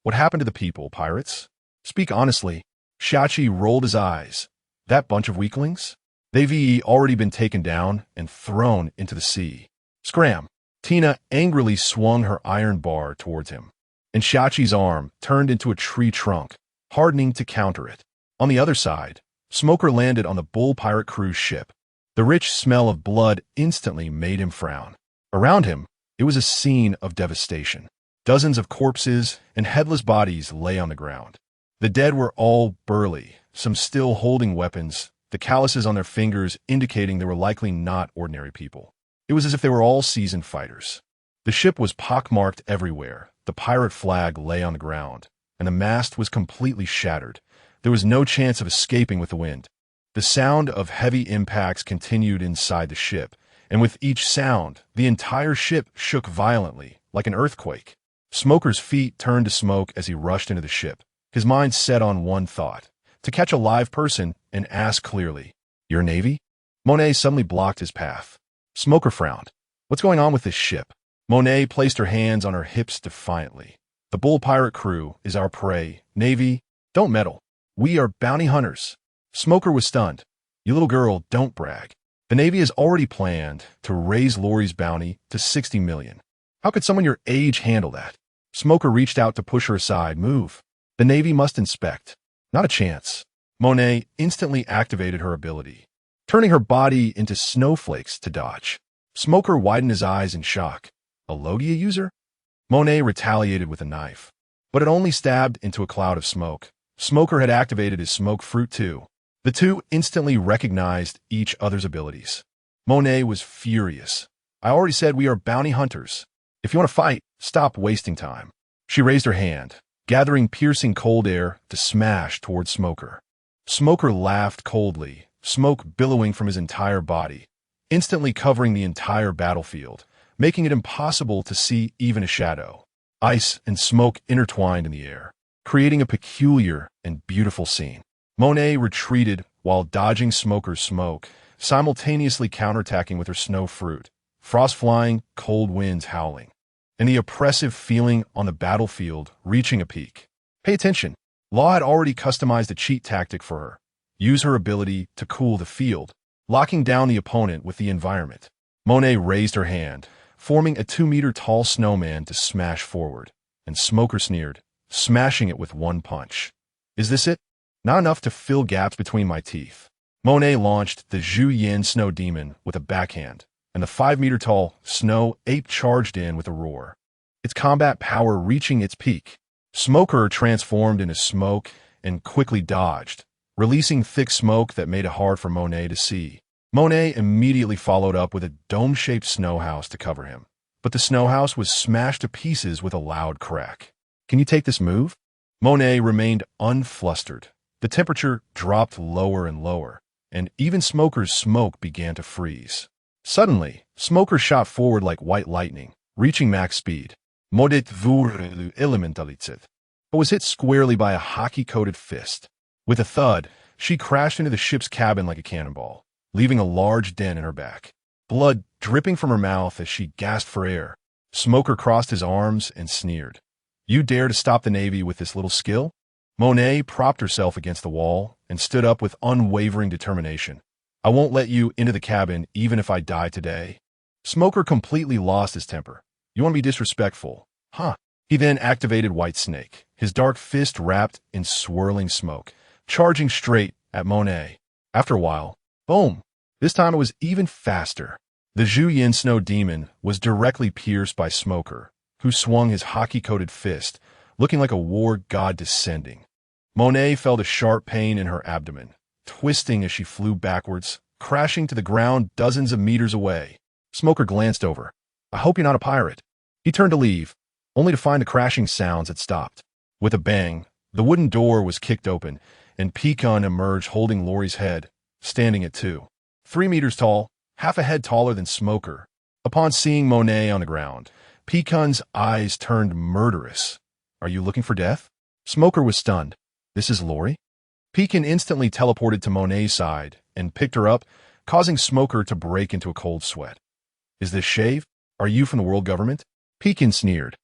"What happened to the people, pirates? Speak honestly." Shachi rolled his eyes. "That bunch of weaklings? They've already been taken down and thrown into the sea." Scram! Tina angrily swung her iron bar towards him, and Shachi's arm turned into a tree trunk, hardening to counter it. On the other side, Smoker landed on the Bull pirate cruise ship. The rich smell of blood instantly made him frown. Around him, it was a scene of devastation. Dozens of corpses and headless bodies lay on the ground. The dead were all burly, some still holding weapons, the calluses on their fingers indicating they were likely not ordinary people. It was as if they were all seasoned fighters. The ship was pockmarked everywhere, the pirate flag lay on the ground, and the mast was completely shattered. There was no chance of escaping with the wind. The sound of heavy impacts continued inside the ship, and with each sound, the entire ship shook violently, like an earthquake. Smoker's feet turned to smoke as he rushed into the ship, his mind set on one thought: to catch a live person and ask clearly, "Your Navy?" Monet suddenly blocked his path. Smoker frowned. "What's going on with this ship?" Monet placed her hands on her hips defiantly. "The bull pirate crew is our prey. Navy, don't meddle. We are bounty hunters." Smoker was stunned. "You little girl, don't brag. The Navy has already planned to raise Laurie's bounty to 60 million. How could someone your age handle that?" Smoker reached out to push her aside. "Move. The Navy must inspect." "Not a chance." Monet instantly activated her ability, turning her body into snowflakes to dodge. Smoker widened his eyes in shock. "A Logia user?" Monet retaliated with a knife, but it only stabbed into a cloud of smoke. Smoker had activated his smoke fruit too. The two instantly recognized each other's abilities. Monet was furious. "I already said we are bounty hunters. If you want to fight, stop wasting time." She raised her hand, gathering piercing cold air to smash towards Smoker. Smoker laughed coldly, smoke billowing from his entire body, instantly covering the entire battlefield, making it impossible to see even a shadow. Ice and smoke intertwined in the air, creating a peculiar and beautiful scene. Monet retreated while dodging Smoker's smoke, simultaneously counterattacking with her snow fruit, frost flying, cold winds howling, and the oppressive feeling on the battlefield reaching a peak. Pay attention. Law had already customized a cheat tactic for her. Use her ability to cool the field, locking down the opponent with the environment. Monet raised her hand, forming a 2-meter-tall snowman to smash forward, and Smoker sneered, smashing it with one punch. "Is this it? Not enough to fill gaps between my teeth." Monet launched the Zhu Yin Snow Demon with a backhand, and the 5-meter-tall Snow Ape charged in with a roar, its combat power reaching its peak. Smoker transformed into smoke and quickly dodged, releasing thick smoke that made it hard for Monet to see. Monet immediately followed up with a dome-shaped snow house to cover him, but the snow house was smashed to pieces with a loud crack. "Can you take this move?" Monet remained unflustered. The temperature dropped lower and lower, and even Smoker's smoke began to freeze. Suddenly, Smoker shot forward like white lightning, reaching max speed. Modet wurde elementalized, but was hit squarely by a hockey-coated fist. With a thud, she crashed into the ship's cabin like a cannonball, leaving a large dent in her back, blood dripping from her mouth as she gasped for air. Smoker crossed his arms and sneered. "You dare to stop the Navy with this little skill?" Monet propped herself against the wall and stood up with unwavering determination. "I won't let you into the cabin even if I die today." Smoker completely lost his temper. "You want to be disrespectful, huh?" He then activated White Snake, his dark fist wrapped in swirling smoke, charging straight at Monet. After a while, boom! This time it was even faster. The Zhu Yin Snow Demon was directly pierced by Smoker, who swung his hockey-coated fist, looking like a war god descending. Monet felt a sharp pain in her abdomen, twisting as she flew backwards, crashing to the ground dozens of meters away. Smoker glanced over. "I hope you're not a pirate." He turned to leave, only to find the crashing sounds had stopped. With a bang, the wooden door was kicked open, and Pecan emerged holding Laurie's head, standing at 3 meters tall, half a head taller than Smoker. Upon seeing Monet on the ground, Pecan's eyes turned murderous. "Are you looking for death?" Smoker was stunned. "This is Laurie?" Pecan instantly teleported to Monet's side and picked her up, causing Smoker to break into a cold sweat. "Is this Shave? Are you from the world government?" Pecan sneered,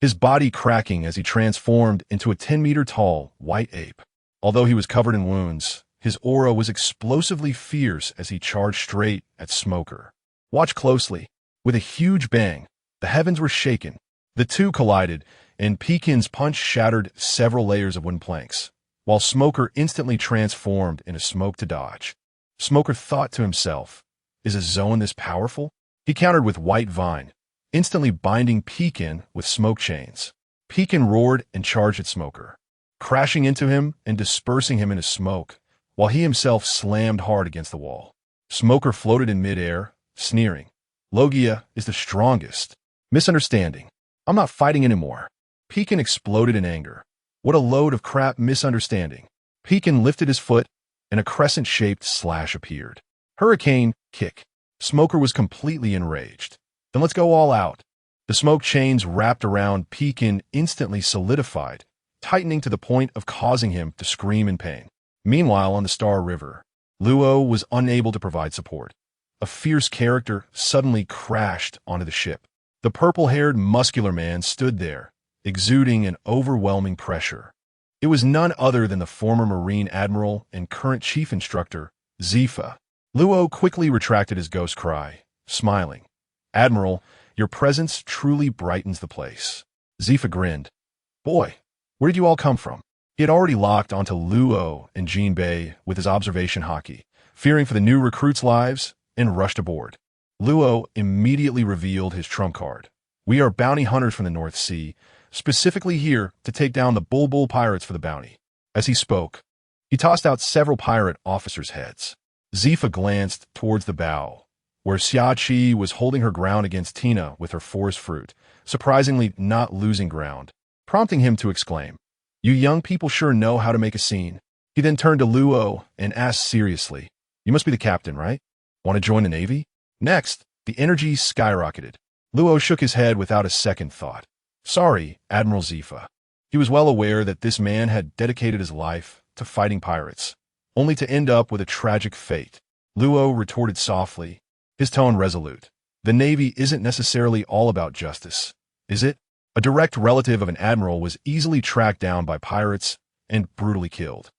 his body cracking as he transformed into a 10-meter-tall white ape. Although he was covered in wounds, his aura was explosively fierce as he charged straight at Smoker. Watch closely. With a huge bang, the heavens were shaken. The two collided, and Pecan's punch shattered several layers of wooden planks, while Smoker instantly transformed into smoke to dodge. Smoker thought to himself, "Is a zone this powerful?" He countered with White Vine, instantly binding Pecan with smoke chains. Pecan roared and charged at Smoker, crashing into him and dispersing him into smoke, while he himself slammed hard against the wall. Smoker floated in midair, sneering. Logia is the strongest. Misunderstanding. I'm not fighting anymore. Pekin exploded in anger. What a load of crap misunderstanding. Pekin lifted his foot, and a crescent-shaped slash appeared. Hurricane kick. Smoker was completely enraged. Then let's go all out. The smoke chains wrapped around Pekin instantly solidified, tightening to the point of causing him to scream in pain. Meanwhile, on the Star River, Luo was unable to provide support. A fierce character suddenly crashed onto the ship. The purple-haired, muscular man stood there, exuding an overwhelming pressure. It was none other than the former Marine Admiral and current Chief Instructor, Zifa. Luo quickly retracted his ghost cry, smiling. Admiral, your presence truly brightens the place. Zifa grinned. Boy, where did you all come from? He had already locked onto Luo and Jinbei with his observation hockey, fearing for the new recruits' lives, and rushed aboard. Luo immediately revealed his trump card. We are bounty hunters from the North Sea, specifically here to take down the Bulbul pirates for the bounty. As he spoke, he tossed out several pirate officers' heads. Zifa glanced towards the bow, where Xiachi was holding her ground against Tina with her forest fruit, surprisingly not losing ground, prompting him to exclaim, You young people sure know how to make a scene. He then turned to Luo and asked seriously, You must be the captain, right? Want to join the Navy? Next, the energy skyrocketed. Luo shook his head without a second thought. Sorry, Admiral Zifa. He was well aware that this man had dedicated his life to fighting pirates, only to end up with a tragic fate. Luo retorted softly, his tone resolute. The Navy isn't necessarily all about justice, is it? A direct relative of an admiral was easily tracked down by pirates and brutally killed.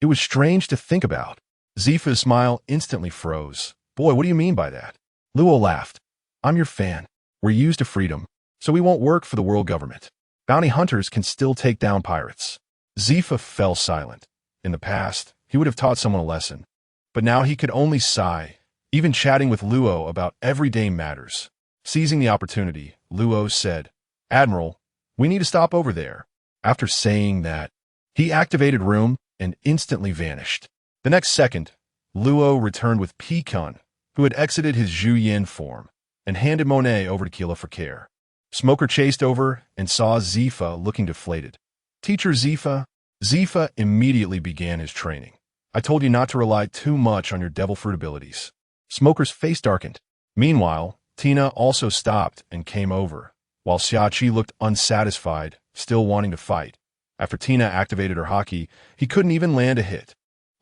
It was strange to think about. Zifa's smile instantly froze. Boy, what do you mean by that? Luo laughed. I'm your fan. We're used to freedom, so we won't work for the world government. Bounty hunters can still take down pirates. Zifa fell silent. In the past, he would have taught someone a lesson, but now he could only sigh, even chatting with Luo about everyday matters. Seizing the opportunity, Luo said, Admiral, we need to stop over there. After saying that, he activated room and instantly vanished. The next second, Luo returned with Pekin, who had exited his Zhu Yin form, and handed Monet over to Kila for care. Smoker chased over and saw Zifa looking deflated. Teacher Zifa? Zifa immediately began his training. I told you not to rely too much on your devil fruit abilities. Smoker's face darkened. Meanwhile, Tina also stopped and came over, while Xiachi looked unsatisfied, still wanting to fight. After Tina activated her hockey, he couldn't even land a hit.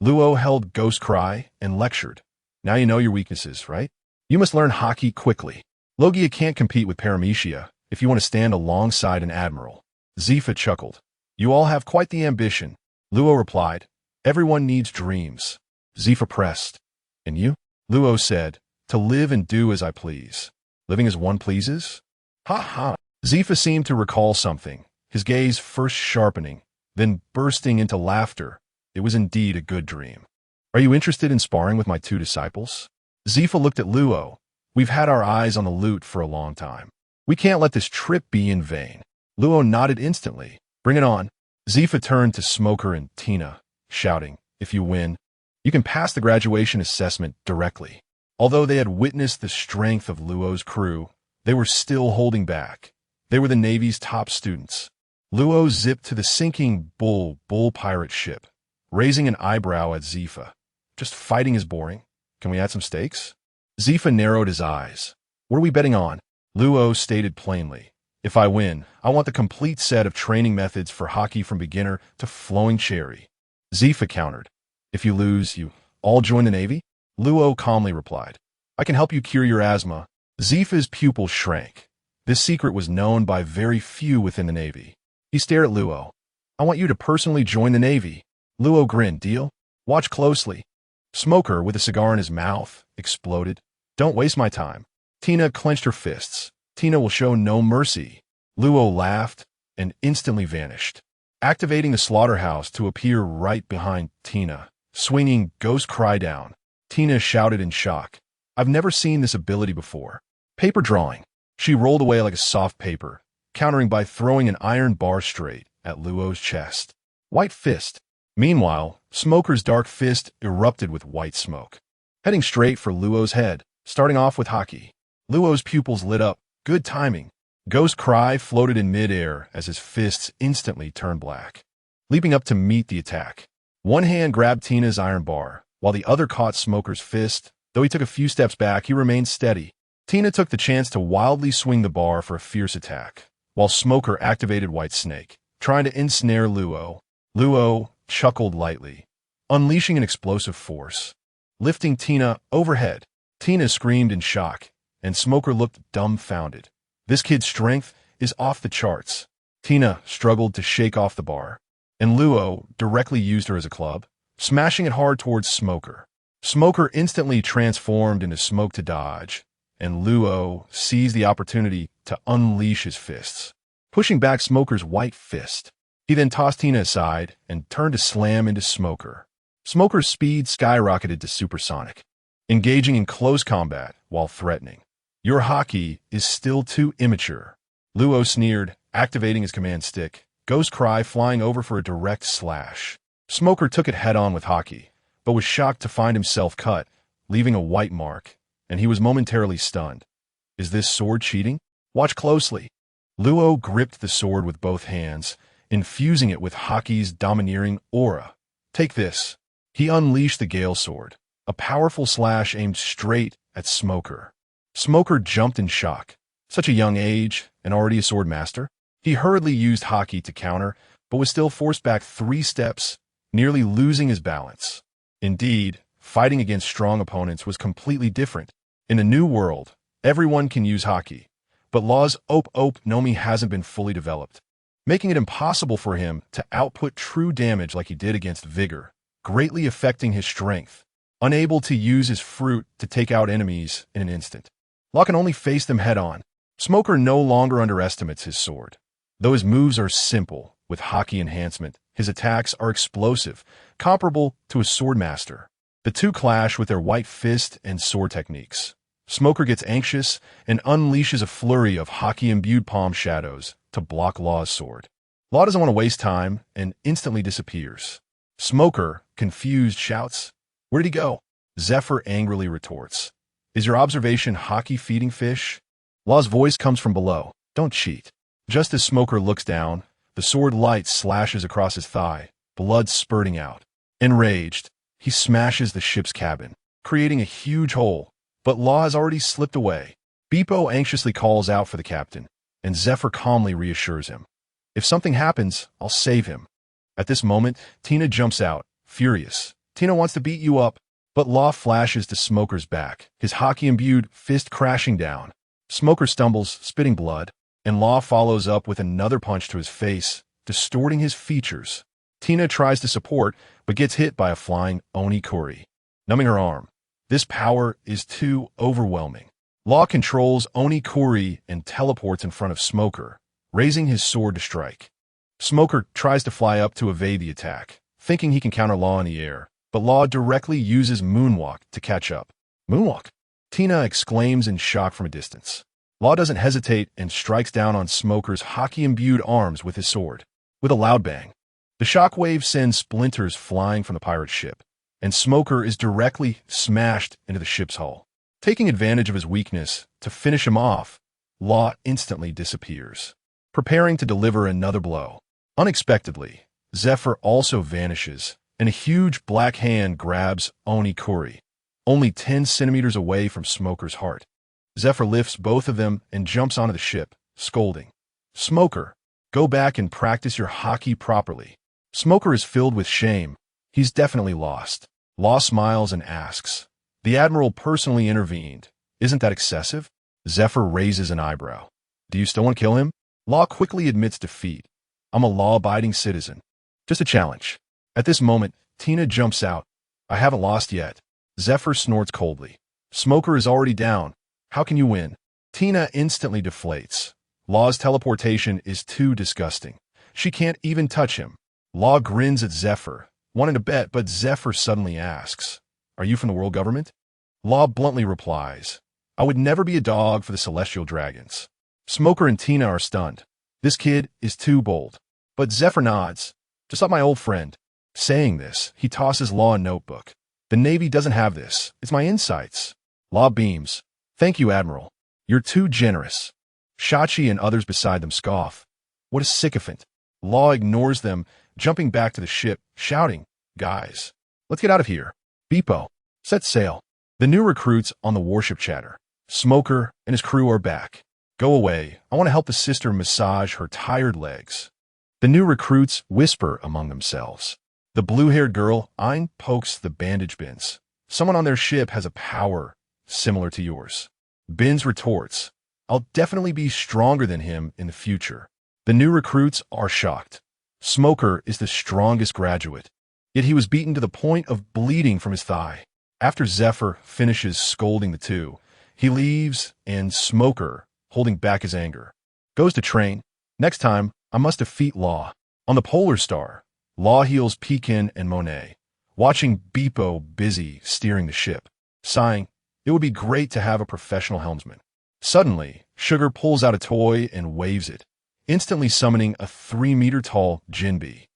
Luo held Ghost Cry and lectured. Now you know your weaknesses, right? You must learn hockey quickly. Logia can't compete with Paramecia if you want to stand alongside an admiral. Zifa chuckled. You all have quite the ambition. Luo replied. Everyone needs dreams. Zifa pressed. And you? Luo said, to live and do as I please. Living as one pleases? Ha ha. Zifa seemed to recall something, his gaze first sharpening, then bursting into laughter. It was indeed a good dream. Are you interested in sparring with my two disciples? Zifa looked at Luo. We've had our eyes on the loot for a long time. We can't let this trip be in vain. Luo nodded instantly. Bring it on. Zifa turned to Smoker and Tina, shouting, If you win, you can pass the graduation assessment directly. Although they had witnessed the strength of Luo's crew, they were still holding back. They were the Navy's top students. Luo zipped to the sinking Bull pirate ship, raising an eyebrow at Zifa. Just fighting is boring. Can we add some stakes? Zifa narrowed his eyes. What are we betting on? Luo stated plainly. If I win, I want the complete set of training methods for hockey from beginner to flowing cherry. Zifa countered. If you lose, you all join the Navy? Luo calmly replied. I can help you cure your asthma. Zifa's pupil shrank. This secret was known by very few within the Navy. He stared at Luo. I want you to personally join the Navy. Luo grinned. Deal? Watch closely. Smoker, with a cigar in his mouth, exploded. Don't waste my time. Tina clenched her fists. Tina will show no mercy. Luo laughed and instantly vanished, activating the slaughterhouse to appear right behind Tina, swinging Ghost Cry down. Tina shouted in shock. I've never seen this ability before. Paper drawing. She rolled away like a soft paper, countering by throwing an iron bar straight at Luo's chest. White fist. Meanwhile, Smoker's dark fist erupted with white smoke, heading straight for Luo's head, starting off with hockey. Luo's pupils lit up. Good timing. Ghost cry floated in midair as his fists instantly turned black. Leaping up to meet the attack. One hand grabbed Tina's iron bar, while the other caught Smoker's fist. Though he took a few steps back, he remained steady. Tina took the chance to wildly swing the bar for a fierce attack, while Smoker activated White Snake, trying to ensnare Luo. Luo chuckled lightly, unleashing an explosive force, lifting Tina overhead. Tina screamed in shock, and Smoker looked dumbfounded. This kid's strength is off the charts. Tina struggled to shake off the bar, and Luo directly used her as a club, smashing it hard towards Smoker. Smoker instantly transformed into smoke to dodge, and Luo seized the opportunity to unleash his fists, pushing back Smoker's white fist. He then tossed Tina aside and turned to slam into Smoker. Smoker's speed skyrocketed to supersonic, engaging in close combat while threatening. Your hockey is still too immature. Luo sneered, activating his command stick, Ghost Cry flying over for a direct slash. Smoker took it head-on with hockey, but was shocked to find himself cut, leaving a white mark, and he was momentarily stunned. Is this sword cheating? Watch closely. Luo gripped the sword with both hands, infusing it with hockey's domineering aura. Take this. He unleashed the Gale Sword, a powerful slash aimed straight at Smoker. Smoker jumped in shock. Such a young age, and already a sword master? He hurriedly used hockey to counter, but was still forced back 3 steps, nearly losing his balance. Indeed, fighting against strong opponents was completely different. In the new world, everyone can use hockey, but Law's Ope Ope no Mi hasn't been fully developed, making it impossible for him to output true damage like he did against Vigor, greatly affecting his strength, unable to use his fruit to take out enemies in an instant. Law can only face them head-on. Smoker no longer underestimates his sword. Though his moves are simple, with hockey enhancement, his attacks are explosive, comparable to a sword master. The two clash with their white fist and sword techniques. Smoker gets anxious and unleashes a flurry of hockey-imbued palm shadows to block Law's sword. Law doesn't want to waste time and instantly disappears. Smoker, confused, shouts, "Where'd he go?" Zephyr angrily retorts, "Is your observation hockey feeding fish?" Law's voice comes from below, "Don't cheat." Just as Smoker looks down, the sword light slashes across his thigh, blood spurting out. Enraged, he smashes the ship's cabin, creating a huge hole, but Law has already slipped away. Beepo anxiously calls out for the captain, and Zephyr calmly reassures him. "If something happens, I'll save him." At this moment, Tina jumps out, furious. Tina wants to beat you up, but Law flashes to Smoker's back, his hockey-imbued fist crashing down. Smoker stumbles, spitting blood, and Law follows up with another punch to his face, distorting his features. Tina tries to support, but gets hit by a flying Oni-Kuri, numbing her arm. This power is too overwhelming. Law controls Oni-Kuri and teleports in front of Smoker, raising his sword to strike. Smoker tries to fly up to evade the attack, thinking he can counter Law in the air, but Law directly uses Moonwalk to catch up. "Moonwalk?" Tina exclaims in shock from a distance. Law doesn't hesitate and strikes down on Smoker's hockey-imbued arms with his sword. With a loud bang, the shockwave sends splinters flying from the pirate ship, and Smoker is directly smashed into the ship's hull. Taking advantage of his weakness to finish him off, Law instantly disappears, preparing to deliver another blow. Unexpectedly, Zephyr also vanishes, and a huge black hand grabs Oni-Kuri, only 10 centimeters away from Smoker's heart. Zephyr lifts both of them and jumps onto the ship, scolding, "Smoker, go back and practice your hockey properly." Smoker is filled with shame. He's definitely lost. Law smiles and asks, "The Admiral personally intervened. Isn't that excessive?" Zephyr raises an eyebrow. "Do you still want to kill him?" Law quickly admits defeat. "I'm a law-abiding citizen. Just a challenge." At this moment, Tina jumps out. "I haven't lost yet." Zephyr snorts coldly. "Smoker is already down. How can you win?" Tina instantly deflates. Law's teleportation is too disgusting. She can't even touch him. Law grins at Zephyr, wanting to bet, but Zephyr suddenly asks, "Are you from the world government?" Law bluntly replies, "I would never be a dog for the celestial dragons." Smoker and Tina are stunned. This kid is too bold. But Zephyr nods, "Just like my old friend." Saying this, he tosses Law a notebook. "The Navy doesn't have this. It's my insights." Law beams. "Thank you, Admiral." You're too generous. Shachi and others beside them scoff. What a sycophant. Law ignores them, jumping back to the ship, shouting, "Guys, let's get out of here." Beepo, set sail. The new recruits on the warship chatter. Smoker and his crew are back. Go away. I want to help the sister massage her tired legs. The new recruits whisper among themselves. The blue-haired girl, Ein, pokes the bandage bins. Someone on their ship has a power similar to yours. Bins retorts, I'll definitely be stronger than him in the future. The new recruits are shocked. Smoker is the strongest graduate, yet he was beaten to the point of bleeding from his thigh. After Zephyr finishes scolding the two, he leaves, and Smoker, holding back his anger, goes to train. Next time, I must defeat Law. On the Polar Star, Law heals Pekin and Monet, watching Beepo busy steering the ship, sighing, it would be great to have a professional helmsman. Suddenly, Sugar pulls out a toy and waves it, instantly summoning a 3-meter-tall Jinbi.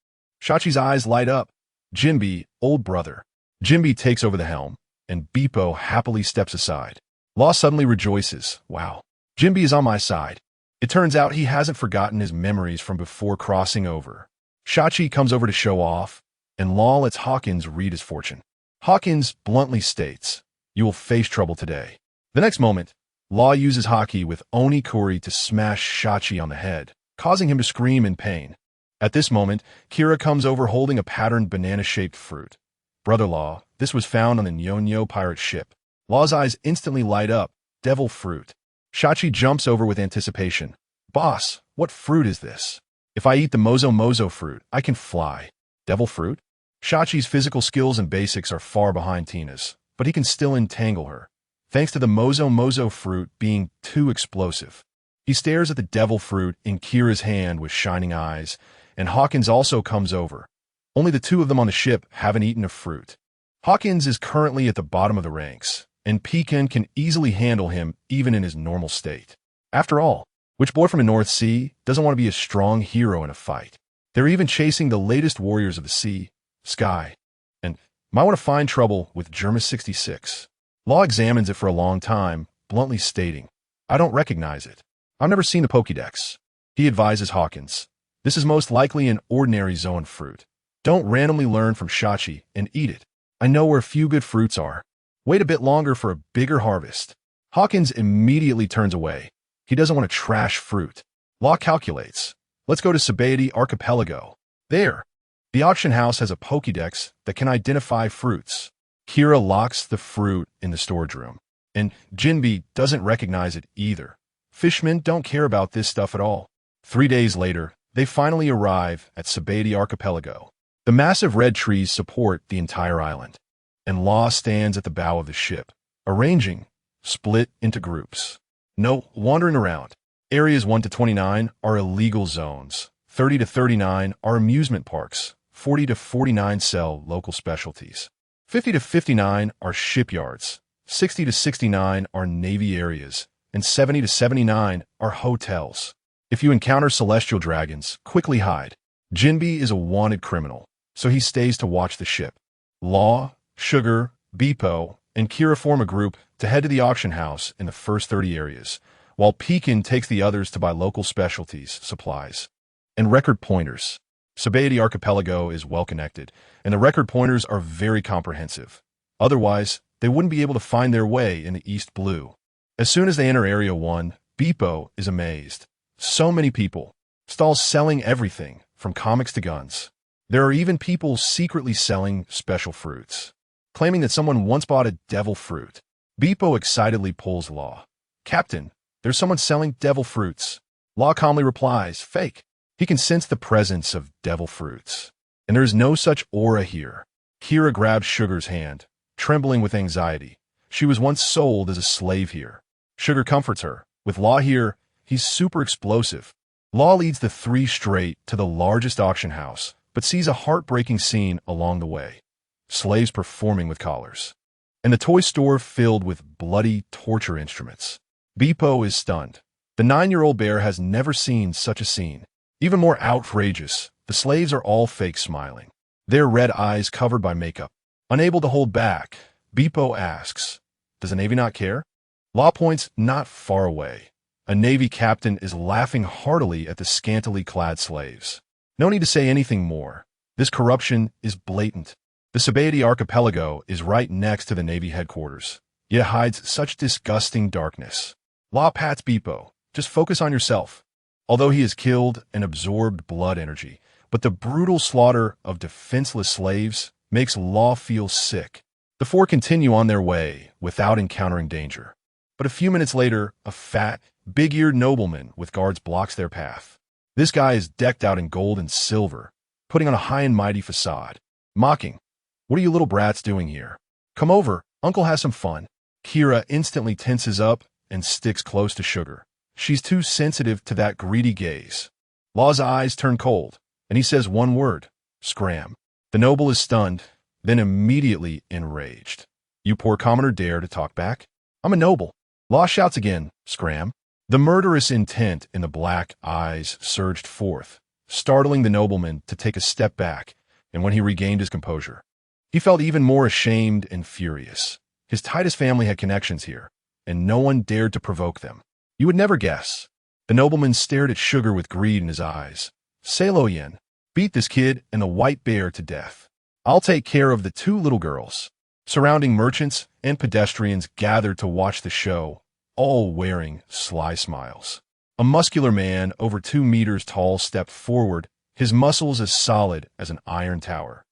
Shachi's eyes light up. Jinbi, old brother. Jinbi takes over the helm, and Beepo happily steps aside. Law suddenly rejoices. Wow, Jinbi is on my side. It turns out he hasn't forgotten his memories from before crossing over. Shachi comes over to show off, and Law lets Hawkins read his fortune. Hawkins bluntly states, "You will face trouble today." The next moment, Law uses Haki with Onikuri to smash Shachi on the head, causing him to scream in pain. At this moment, Kira comes over holding a patterned banana-shaped fruit. Brother Law, this was found on the Nyonyo pirate ship. Law's eyes instantly light up. Devil fruit. Shachi jumps over with anticipation. Boss, what fruit is this? If I eat the Mozo Mozo fruit, I can fly. Devil fruit? Shachi's physical skills and basics are far behind Tina's, but he can still entangle her, thanks to the Mozo Mozo fruit being too explosive. He stares at the devil fruit in Kira's hand with shining eyes, and Hawkins also comes over. Only the two of them on the ship haven't eaten a fruit. Hawkins is currently at the bottom of the ranks, and Pekin can easily handle him even in his normal state. After all, which boy from the North Sea doesn't want to be a strong hero in a fight? They're even chasing the latest warriors of the sea, sky, and might want to find trouble with Germa 66. Law examines it for a long time, bluntly stating, I don't recognize it. I've never seen the Pokédex. He advises Hawkins, this is most likely an ordinary zone fruit. Don't randomly learn from Shachi and eat it. I know where a few good fruits are. Wait a bit longer for a bigger harvest. Hawkins immediately turns away. He doesn't want to trash fruit. Law calculates. Let's go to Sabaody Archipelago. There, the auction house has a Pokédex that can identify fruits. Kira locks the fruit in the storage room, and Jinbi doesn't recognize it either. Fishmen don't care about this stuff at all. 3 days later, they finally arrive at Sabaody Archipelago. The massive red trees support the entire island, and Law stands at the bow of the ship, arranging, split into groups. No wandering around. Areas 1 to 29 are illegal zones. 30 to 39 are amusement parks. 40 to 49 sell local specialties. 50 to 59 are shipyards. 60 to 69 are navy areas. And 70 to 79 are hotels. If you encounter celestial dragons, quickly hide. Jinbi is a wanted criminal, so he stays to watch the ship. Law, Sugar, Beepo, and Kira form a group to head to the auction house in the first 30 areas, while Pekin takes the others to buy local specialties, supplies, and record pointers. Sabaody Archipelago is well connected, and the record pointers are very comprehensive. Otherwise, they wouldn't be able to find their way in the East Blue. As soon as they enter Area 1, Beepo is amazed. So many people. Stalls selling everything, from comics to guns. There are even people secretly selling special fruits, claiming that someone once bought a devil fruit. Beepo excitedly pulls Law. Captain, there's someone selling devil fruits. Law calmly replies, fake. He can sense the presence of devil fruits, and there's no such aura here. Kira grabs Sugar's hand, trembling with anxiety. She was once sold as a slave here. Sugar comforts her. With Law here, he's super explosive. Law leads the three straight to the largest auction house, but sees a heartbreaking scene along the way. Slaves performing with collars, and the toy store filled with bloody torture instruments. Beepo is stunned. The 9-year-old bear has never seen such a scene. Even more outrageous, the slaves are all fake smiling, their red eyes covered by makeup. Unable to hold back, Beepo asks, does the Navy not care? Law points not far away. A Navy captain is laughing heartily at the scantily clad slaves. No need to say anything more. This corruption is blatant. The Sabaody archipelago is right next to the Navy headquarters, yet hides such disgusting darkness. Law pats Beepo. Just focus on yourself. Although he has killed and absorbed blood energy, but the brutal slaughter of defenseless slaves makes Law feel sick. The four continue on their way without encountering danger. But a few minutes later, a fat, big-eared nobleman with guards blocks their path. This guy is decked out in gold and silver, putting on a high and mighty facade, mocking, "What are you little brats doing here? Come over, Uncle has some fun." Kira instantly tenses up and sticks close to Sugar. She's too sensitive to that greedy gaze. Law's eyes turn cold, and he says one word, "Scram." The noble is stunned, then immediately enraged. "You poor commoner dare to talk back? I'm a noble." Law shouts again, "Scram." The murderous intent in the black eyes surged forth, startling the nobleman to take a step back, and when he regained his composure, he felt even more ashamed and furious. His tightest family had connections here, and no one dared to provoke them. You would never guess. The nobleman stared at Sugar with greed in his eyes. "Say Lo Yen, beat this kid and the white bear to death. I'll take care of the two little girls." Surrounding merchants and pedestrians gathered to watch the show, all wearing sly smiles. A muscular man over 2 meters tall stepped forward, his muscles as solid as an iron tower.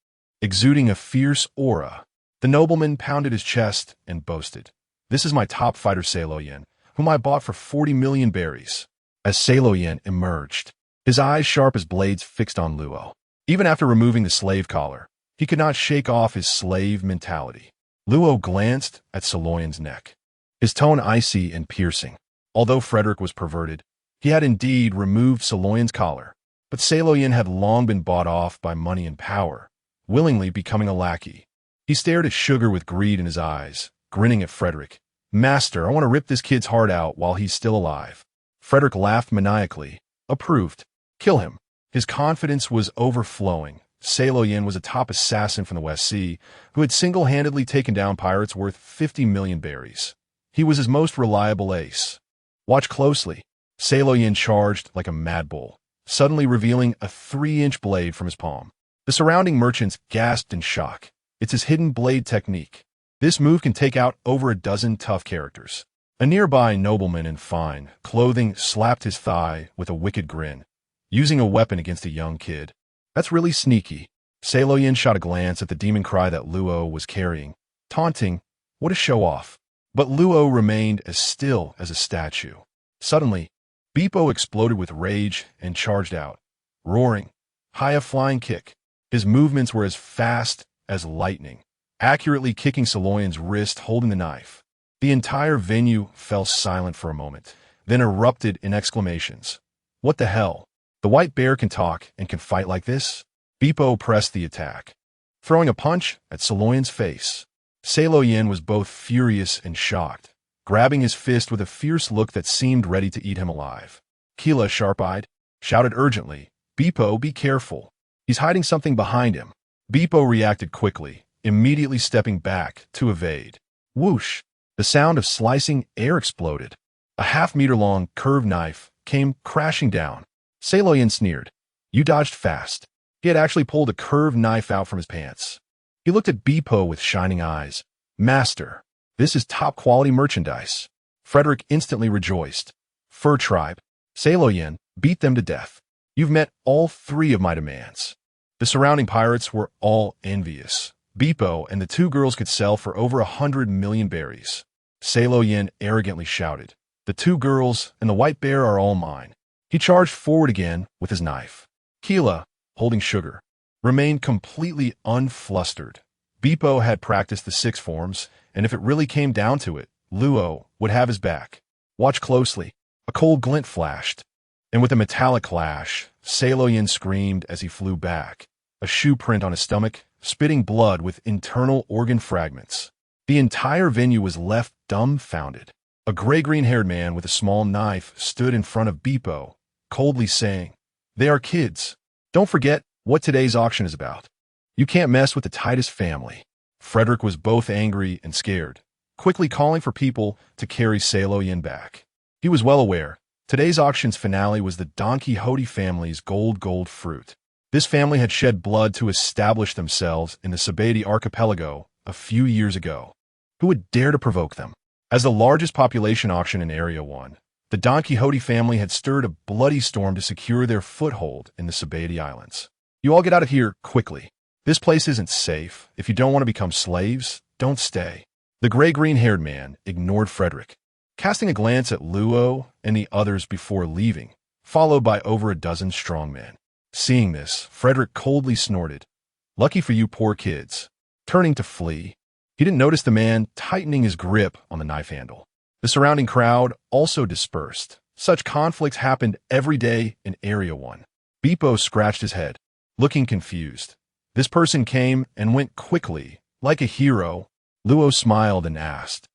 Exuding a fierce aura, the nobleman pounded his chest and boasted, "This is my top fighter Lo Yen, whom I bought for 40 million berries." As Lo Yen emerged, his eyes sharp as blades fixed on Luo. Even after removing the slave collar, he could not shake off his slave mentality. Luo glanced at Saloyan's neck, his tone icy and piercing. Although Frederick was perverted, he had indeed removed Saloyan's collar, but Saloyan had long been bought off by money and power, willingly becoming a lackey. He stared at Sugar with greed in his eyes, grinning at Frederick. "Master, I want to rip this kid's heart out while he's still alive." Frederick laughed maniacally. "Approved. Kill him." His confidence was overflowing. Saloyan was a top assassin from the West Sea who had single-handedly taken down pirates worth 50 million berries. He was his most reliable ace. "Watch closely." Saloyan charged like a mad bull, suddenly revealing a 3-inch blade from his palm. The surrounding merchants gasped in shock. It's his hidden blade technique. This move can take out over a dozen tough characters. A nearby nobleman in fine clothing slapped his thigh with a wicked grin, using a weapon against a young kid. "That's really sneaky." Saloyan shot a glance at the demon cry that Luo was carrying, taunting, "What a show-off." But Luo remained as still as a statue. Suddenly, Beepo exploded with rage and charged out, roaring, high a flying kick. His movements were as fast as lightning, accurately kicking Saloyan's wrist holding the knife. The entire venue fell silent for a moment, then erupted in exclamations. "What the hell? The white bear can talk and can fight like this?" Beepo pressed the attack, throwing a punch at Saloyan's face. Saloyan was both furious and shocked, grabbing his fist with a fierce look that seemed ready to eat him alive. Keela, sharp-eyed, shouted urgently, "Beepo, be careful. He's hiding something behind him." Beepo reacted quickly, immediately stepping back to evade. Whoosh! The sound of slicing air exploded. A half-meter-long curved knife came crashing down. Saloyan sneered. "You dodged fast." He had actually pulled a curved knife out from his pants. He looked at Beepo with shining eyes. "Master, this is top-quality merchandise." Frederick instantly rejoiced. "Fur tribe, Saloyan, beat them to death. You've met all 3 of my demands." The surrounding pirates were all envious. Beepo and the 2 girls could sell for over 100 million berries. Saloyan arrogantly shouted, "The 2 girls and the white bear are all mine." He charged forward again with his knife. Keela, holding Sugar, remained completely unflustered. Beepo had practiced the 6 forms, and if it really came down to it, Luo would have his back. "Watch closely." A cold glint flashed, and with a metallic clash, Saloyan screamed as he flew back, a shoe print on his stomach, spitting blood with internal organ fragments. The entire venue was left dumbfounded. A gray-green-haired man with a small knife stood in front of Beepo, coldly saying, "They are kids. Don't forget what today's auction is about. You can't mess with the tightest family." Frederick was both angry and scared. quickly calling for people to carry Salo Yin back. He was well aware today's auction's finale was the Don Quixote family's gold fruit. This family had shed blood to establish themselves in the Sabati archipelago a few years ago. Who would dare to provoke them? As the largest population auction in Area 1, the Don Quixote family had stirred a bloody storm to secure their foothold in the Sabati Islands. You all get out of here quickly. This place isn't safe. If you don't want to become slaves, don't stay. The gray-green-haired man ignored Frederick, casting a glance at Luo and the others before leaving, followed by over a dozen strongmen. Seeing this, Frederick coldly snorted, "Lucky for you poor kids." Turning to flee, he didn't notice the man tightening his grip on the knife handle. The surrounding crowd also dispersed. Such conflicts happened every day in Area 1. Beepo scratched his head, looking confused. This person came and went quickly, like a hero. Luo smiled and asked,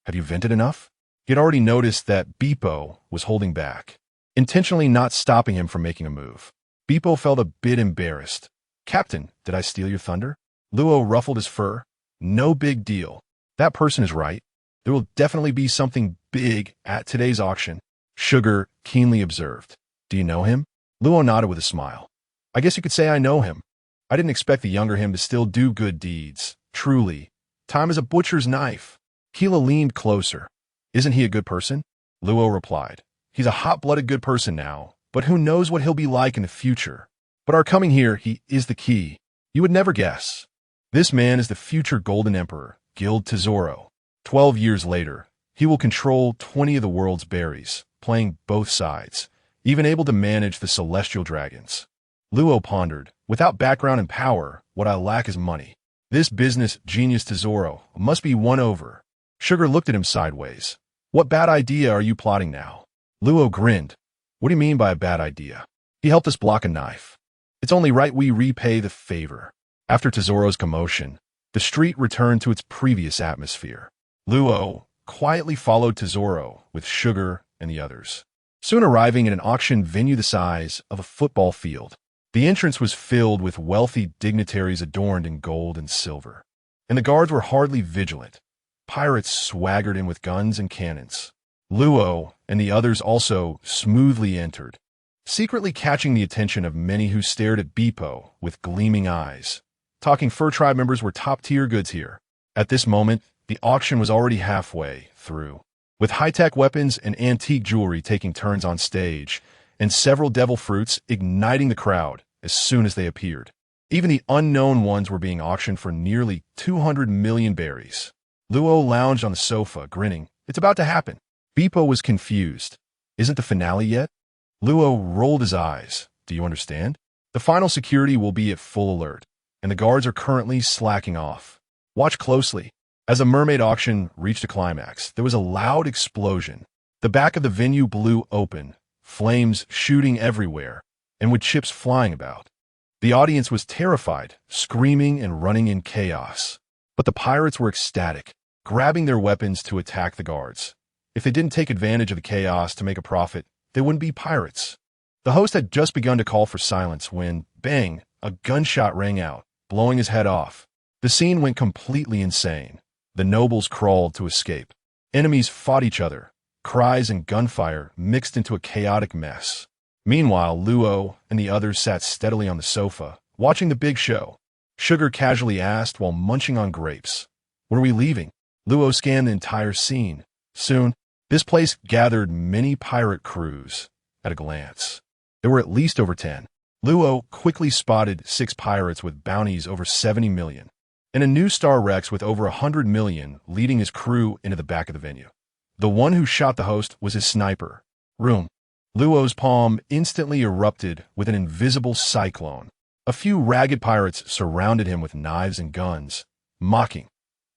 "Have you vented enough?" He had already noticed that Beepo was holding back, intentionally not stopping him from making a move. Beepo felt a bit embarrassed. "Captain, did I steal your thunder?" Luo ruffled his fur. "No big deal. That person is right. There will definitely be something big at today's auction." Sugar keenly observed. "Do you know him?" Luo nodded with a smile. "I guess you could say I know him. I didn't expect the younger him to still do good deeds. Truly, time is a butcher's knife." Keela leaned closer. "Isn't he a good person?" Luo replied. "He's a hot-blooded good person now, but who knows what he'll be like in the future. But our coming here, he is the key. You would never guess. This man is the future Golden Emperor, Guild Tesoro. 12 years later, he will control 20 of the world's berries, playing both sides, even able to manage the celestial dragons." Luo pondered, "Without background and power, what I lack is money. This business genius Tesoro must be won over." Sugar looked at him sideways. "What bad idea are you plotting now?" Luo grinned. "What do you mean by a bad idea? He helped us block a knife. It's only right we repay the favor." After Tesoro's commotion, the street returned to its previous atmosphere. Luo quietly followed Tesoro with Sugar and the others, soon arriving at an auction venue the size of a football field. The entrance was filled with wealthy dignitaries adorned in gold and silver, and the guards were hardly vigilant. Pirates swaggered in with guns and cannons. Luo and the others also smoothly entered, secretly catching the attention of many who stared at Beepo with gleaming eyes. Talking Fur Tribe members were top-tier goods here. At this moment, the auction was already halfway through, with high-tech weapons and antique jewelry taking turns on stage, and several devil fruits igniting the crowd as soon as they appeared. Even the unknown ones were being auctioned for nearly 200 million berries. Luo lounged on the sofa, grinning. It's about to happen. Beepo was confused. Isn't the finale yet? Luo rolled his eyes. Do you understand? The final security will be at full alert, and the guards are currently slacking off. Watch closely. As the mermaid auction reached a climax, there was a loud explosion. The back of the venue blew open, flames shooting everywhere, and with chips flying about. The audience was terrified, screaming and running in chaos. But the pirates were ecstatic, grabbing their weapons to attack the guards. If they didn't take advantage of the chaos to make a profit, they wouldn't be pirates. The host had just begun to call for silence when, bang, a gunshot rang out, blowing his head off. The scene went completely insane. The nobles crawled to escape. Enemies fought each other. Cries and gunfire mixed into a chaotic mess. Meanwhile, Luo and the others sat steadily on the sofa, watching the big show. Sugar casually asked while munching on grapes, "When are we leaving?" Luo scanned the entire scene. Soon, this place gathered many pirate crews at a glance. There were at least over 10. Luo quickly spotted 6 pirates with bounties over 70 million, and a new Star Rex with over 100 million leading his crew into the back of the venue. The one who shot the host was his sniper. Room. Luo's palm instantly erupted with an invisible cyclone. A few ragged pirates surrounded him with knives and guns, mocking.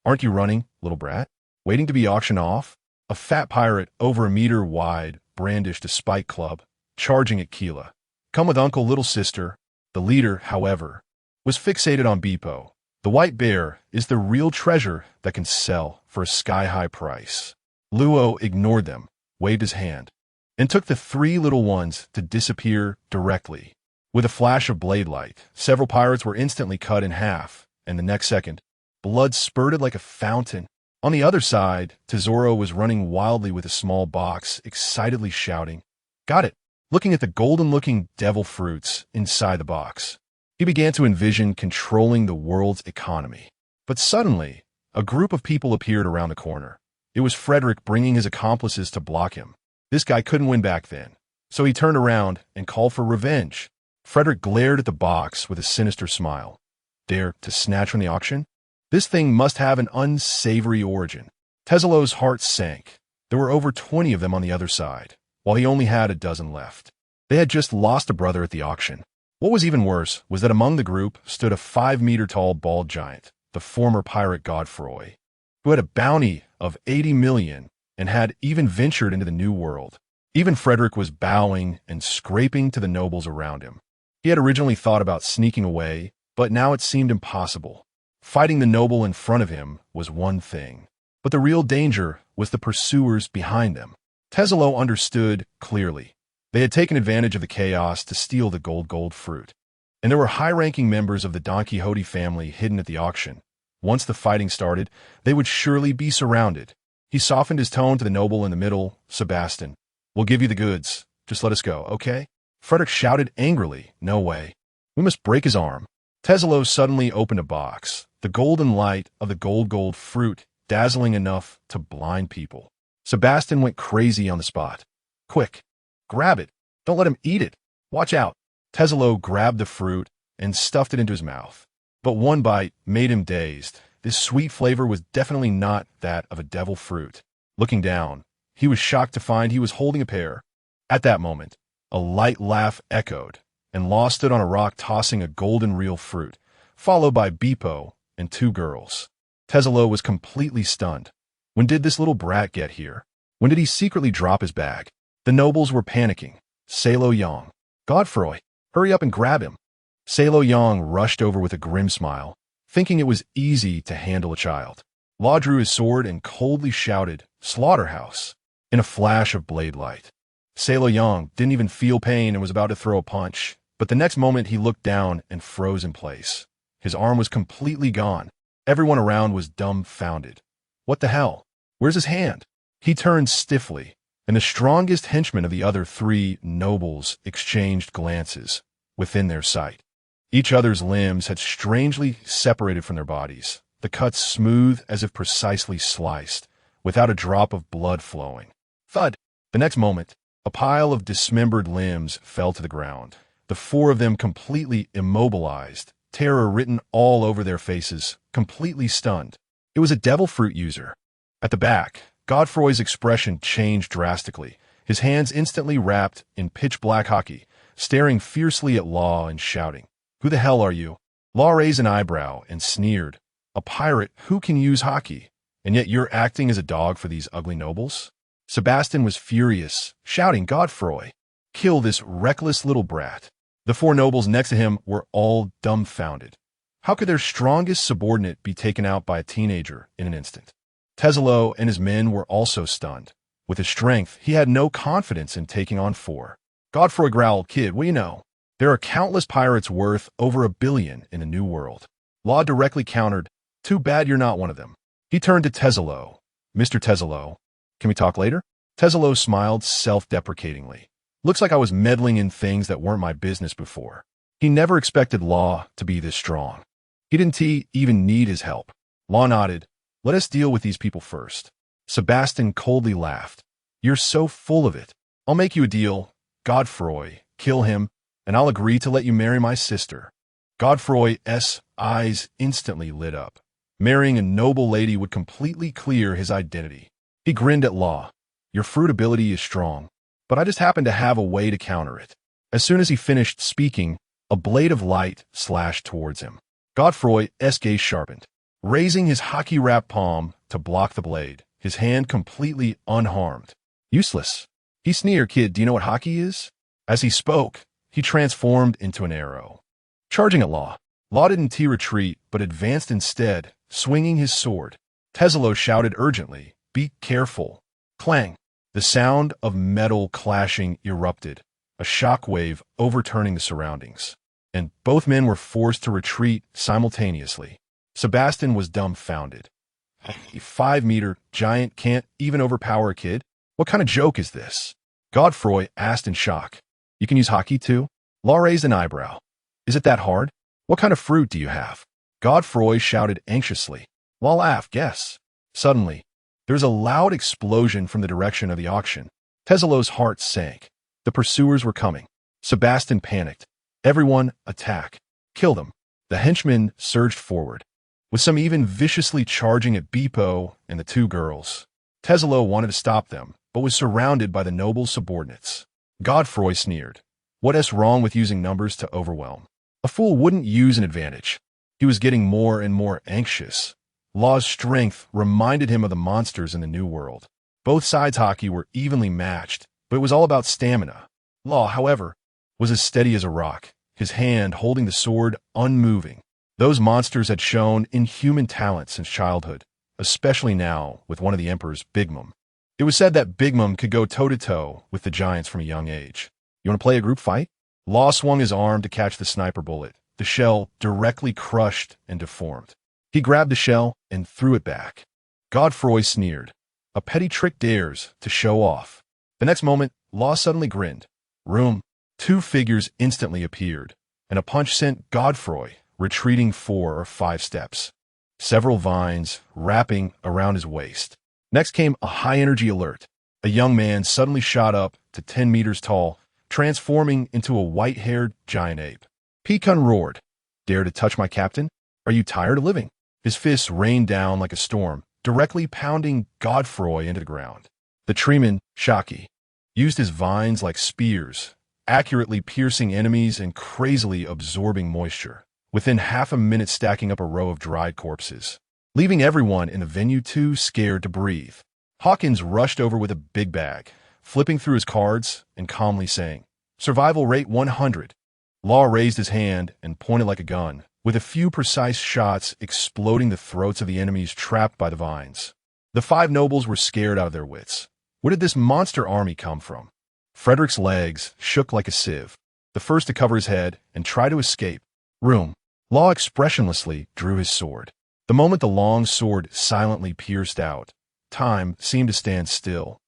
"Aren't you running, little brat? Waiting to be auctioned off?" A fat pirate, over a meter wide, brandished a spike club, charging at Keela. "Come with uncle, little sister." The leader, however, was fixated on Beepo. The white bear is the real treasure that can sell for a sky-high price. Luo ignored them, waved his hand, and took the 3 little ones to disappear directly. With a flash of blade light, several pirates were instantly cut in half, and the next second, blood spurted like a fountain. On the other side, Tesoro was running wildly with a small box, excitedly shouting, "Got it!" looking at the golden-looking devil fruits inside the box. He began to envision controlling the world's economy. But suddenly, a group of people appeared around the corner. It was Frederick bringing his accomplices to block him. This guy couldn't win back then, so he turned around and called for revenge. Frederick glared at the box with a sinister smile. Dare to snatch from the auction? This thing must have an unsavory origin. Teselo's heart sank. There were over 20 of them on the other side, while he only had a dozen left. They had just lost a brother at the auction. What was even worse was that among the group stood a 5-meter-tall bald giant, the former pirate Godfroy, who had a bounty of 80 million and had even ventured into the New World. Even Frederick was bowing and scraping to the nobles around him. He had originally thought about sneaking away, but now it seemed impossible. Fighting the noble in front of him was one thing, but the real danger was the pursuers behind them. Teselo understood clearly. They had taken advantage of the chaos to steal the gold fruit, and there were high-ranking members of the Don Quixote family hidden at the auction. Once the fighting started, they would surely be surrounded. He softened his tone to the noble in the middle, Sebastian. "We'll give you the goods. Just let us go, okay?" Frederick shouted angrily, "No way. We must break his arm." Teselo suddenly opened a box, the golden light of the gold fruit dazzling enough to blind people. Sebastian went crazy on the spot. "Quick, grab it. Don't let him eat it. Watch out." Teselo grabbed the fruit and stuffed it into his mouth. But one bite made him dazed. This sweet flavor was definitely not that of a devil fruit. Looking down, he was shocked to find he was holding a pear. At that moment, a light laugh echoed, and Law stood on a rock tossing a golden real fruit, followed by Beppo and 2 girls. Teselo was completely stunned. When did this little brat get here? When did he secretly drop his bag? The nobles were panicking. Salo Yang. "Godfroy, hurry up and grab him." Salo Yang rushed over with a grim smile, thinking it was easy to handle a child. Law drew his sword and coldly shouted, "Slaughterhouse," in a flash of blade light. Salo Yang didn't even feel pain and was about to throw a punch, but the next moment he looked down and froze in place. His arm was completely gone. Everyone around was dumbfounded. What the hell? Where's his hand? He turned stiffly, and the strongest henchmen of the other 3 nobles exchanged glances within their sight. Each other's limbs had strangely separated from their bodies, the cuts smooth as if precisely sliced, without a drop of blood flowing. Thud! The next moment, a pile of dismembered limbs fell to the ground. The 4 of them completely immobilized, terror written all over their faces, completely stunned. It was a devil fruit user. At the back, Godfroy's expression changed drastically, his hands instantly wrapped in pitch-black hockey, staring fiercely at Law and shouting, "Who the hell are you?" Law raised an eyebrow and sneered, "A pirate who can use hockey, and yet you're acting as a dog for these ugly nobles?" Sebastian was furious, shouting, "Godfroy, kill this reckless little brat." The 4 nobles next to him were all dumbfounded. How could their strongest subordinate be taken out by a teenager in an instant? Teselo and his men were also stunned. With his strength, he had no confidence in taking on 4. Godfroy growled, "Kid, what do you know? There are countless pirates worth over $1 billion in the New World." Law directly countered, "Too bad you're not one of them." He turned to Teselo. "Mr. Teselo, can we talk later?" Teselo smiled self-deprecatingly. "Looks like I was meddling in things that weren't my business before." He never expected Law to be this strong. He didn't even need his help. Law nodded. "Let us deal with these people first." Sebastian coldly laughed. "You're so full of it. I'll make you a deal. Godfroy, kill him, and I'll agree to let you marry my sister." Godfroy's eyes instantly lit up. Marrying a noble lady would completely clear his identity. He grinned at Law. "Your fruit ability is strong, but I just happen to have a way to counter it." As soon as he finished speaking, a blade of light slashed towards him. Godfroy's gaze sharpened. Raising his hockey-wrapped palm to block the blade, his hand completely unharmed. "Useless." He sneered, "Kid, do you know what hockey is?" As he spoke, he transformed into an arrow. Charging at Law. Law didn't retreat, but advanced instead, swinging his sword. Teselo shouted urgently, "Be careful." Clang! The sound of metal clashing erupted, a shockwave overturning the surroundings, and both men were forced to retreat simultaneously. Sebastian was dumbfounded. A 5-meter giant can't even overpower a kid? What kind of joke is this? Godfroy asked in shock. You can use hockey too? Law raised an eyebrow. Is it that hard? What kind of fruit do you have? Godfroy shouted anxiously. Law laughed, guess. Suddenly, there was a loud explosion from the direction of the auction. Teselo's heart sank. The pursuers were coming. Sebastian panicked. Everyone, attack. Kill them. The henchmen surged forward, with some even viciously charging at Beppo and the two girls. Teselo wanted to stop them, but was surrounded by the noble subordinates. Godfroy sneered. What's wrong with using numbers to overwhelm? A fool wouldn't use an advantage. He was getting more and more anxious. Law's strength reminded him of the monsters in the New World. Both sides' hockey were evenly matched, but it was all about stamina. Law, however, was as steady as a rock, his hand holding the sword unmoving. Those monsters had shown inhuman talent since childhood, especially now with one of the Emperor's Big Mom. It was said that Big Mom could go toe-to-toe with the giants from a young age. You want to play a group fight? Law swung his arm to catch the sniper bullet. The shell directly crushed and deformed. He grabbed the shell and threw it back. Godfroy sneered. A petty trick dares to show off. The next moment, Law suddenly grinned. Room. Two figures instantly appeared, and a punch sent Godfroy retreating 4 or 5 steps. Several vines wrapping around his waist. Next came a high-energy alert. A young man suddenly shot up to 10 meters tall, transforming into a white-haired giant ape. Pecan roared. Dare to touch my captain? Are you tired of living? His fists rained down like a storm, directly pounding Godfroy into the ground. The treeman, Shocky, used his vines like spears, accurately piercing enemies and crazily absorbing moisture, within half a minute stacking up a row of dried corpses, leaving everyone in the venue too scared to breathe. Hawkins rushed over with a big bag, flipping through his cards and calmly saying, Survival rate 100. Law raised his hand and pointed like a gun, with a few precise shots exploding the throats of the enemies trapped by the vines. The 5 nobles were scared out of their wits. Where did this monster army come from? Frederick's legs shook like a sieve, the first to cover his head and try to escape. Room. Law expressionlessly drew his sword. The moment the long sword silently pierced out, time seemed to stand still.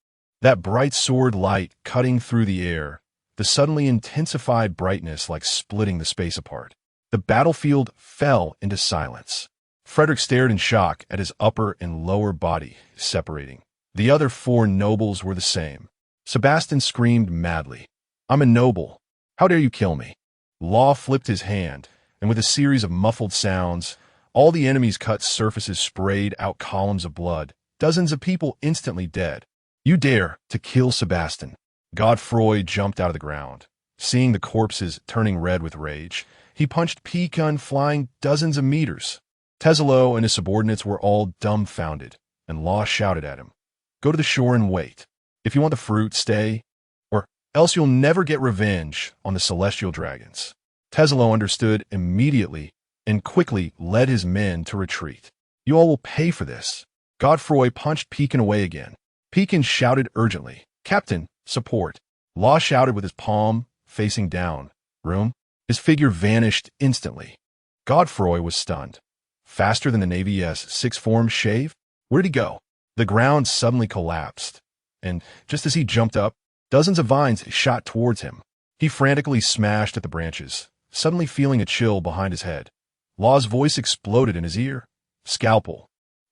That bright sword light cutting through the air, the suddenly intensified brightness like splitting the space apart. The battlefield fell into silence. Frederick stared in shock at his upper and lower body separating. The other 4 nobles were the same. Sebastian screamed madly. I'm a noble. How dare you kill me? Law flipped his hand, and with a series of muffled sounds, all the enemy's cut surfaces sprayed out columns of blood, dozens of people instantly dead. You dare to kill Sebastian? Godfroy jumped out of the ground. Seeing the corpses turning red with rage, he punched Pecan flying dozens of meters. Teselo and his subordinates were all dumbfounded, and Law shouted at him. Go to the shore and wait. If you want the fruit, stay, or else you'll never get revenge on the celestial dragons. Teselo understood immediately and quickly led his men to retreat. You all will pay for this. Godfroy punched Pecan away again. Pecan shouted urgently, Captain, support. Law shouted with his palm facing down. Room. His figure vanished instantly. Godfroy was stunned. Faster than the Navy's 6-form shave? Where'd he go? The ground suddenly collapsed, and just as he jumped up, dozens of vines shot towards him. He frantically smashed at the branches, suddenly feeling a chill behind his head. Law's voice exploded in his ear. Scalpel.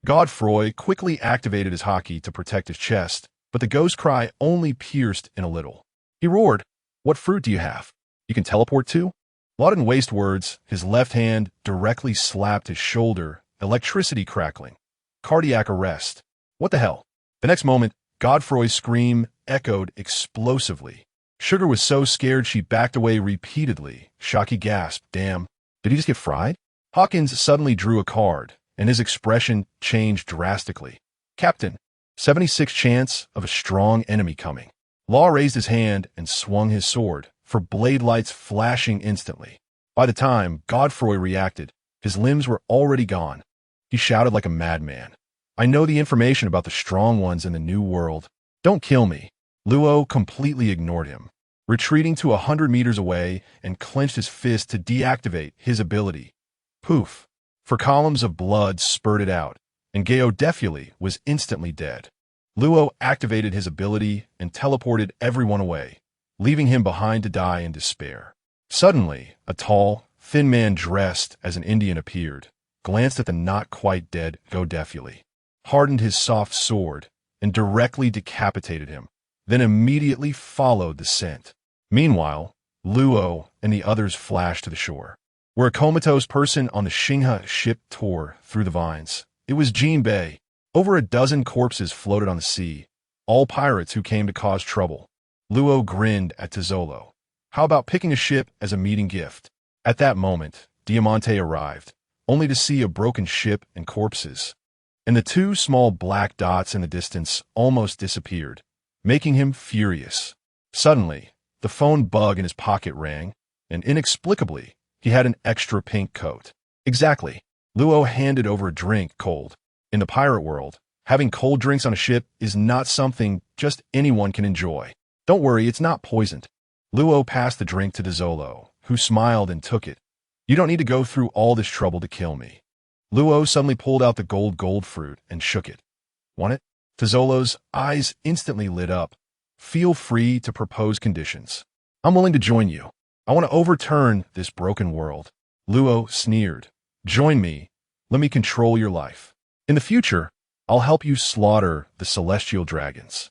Godfroy quickly activated his hockey to protect his chest, but the ghost cry only pierced in a little. He roared, What fruit do you have? You can teleport to? Law didn't waste words. His left hand directly slapped his shoulder, electricity crackling. Cardiac arrest. What the hell? The next moment, Godfroy's scream echoed explosively. Sugar was so scared she backed away repeatedly. Shocky gasped, Damn, did he just get fried? Hawkins suddenly drew a card, and his expression changed drastically. Captain, 76 chance of a strong enemy coming. Law raised his hand and swung his sword, for blade lights flashing instantly. By the time Godfroy reacted, his limbs were already gone. He shouted like a madman. I know the information about the strong ones in the New World. Don't kill me. Luo completely ignored him, retreating to 100 meters away and clenched his fist to deactivate his ability. Poof! For columns of blood spurted out, and Defuli was instantly dead. Luo activated his ability and teleported everyone away, leaving him behind to die in despair. Suddenly, a tall, thin man dressed as an Indian appeared, glanced at the not-quite-dead Defuli, hardened his soft sword, and directly decapitated him, then immediately followed the scent. Meanwhile, Luo and the others flashed to the shore, where a comatose person on the Xinghe ship tore through the vines. It was Jinbei. Over a dozen corpses floated on the sea, all pirates who came to cause trouble. Luo grinned at Tizolo. How about picking a ship as a meeting gift? At that moment, Diamante arrived, only to see a broken ship and corpses. And the two small black dots in the distance almost disappeared, making him furious. Suddenly, the phone bug in his pocket rang, and inexplicably, he had an extra pink coat. Exactly. Luo handed over a drink cold. In the pirate world, having cold drinks on a ship is not something just anyone can enjoy. Don't worry, it's not poisoned. Luo passed the drink to Tizolo, who smiled and took it. You don't need to go through all this trouble to kill me. Luo suddenly pulled out the gold fruit and shook it. Want it? Tizolo's eyes instantly lit up. Feel free to propose conditions. I'm willing to join you. I want to overturn this broken world. Luo sneered. Join me. Let me control your life. In the future, I'll help you slaughter the celestial dragons.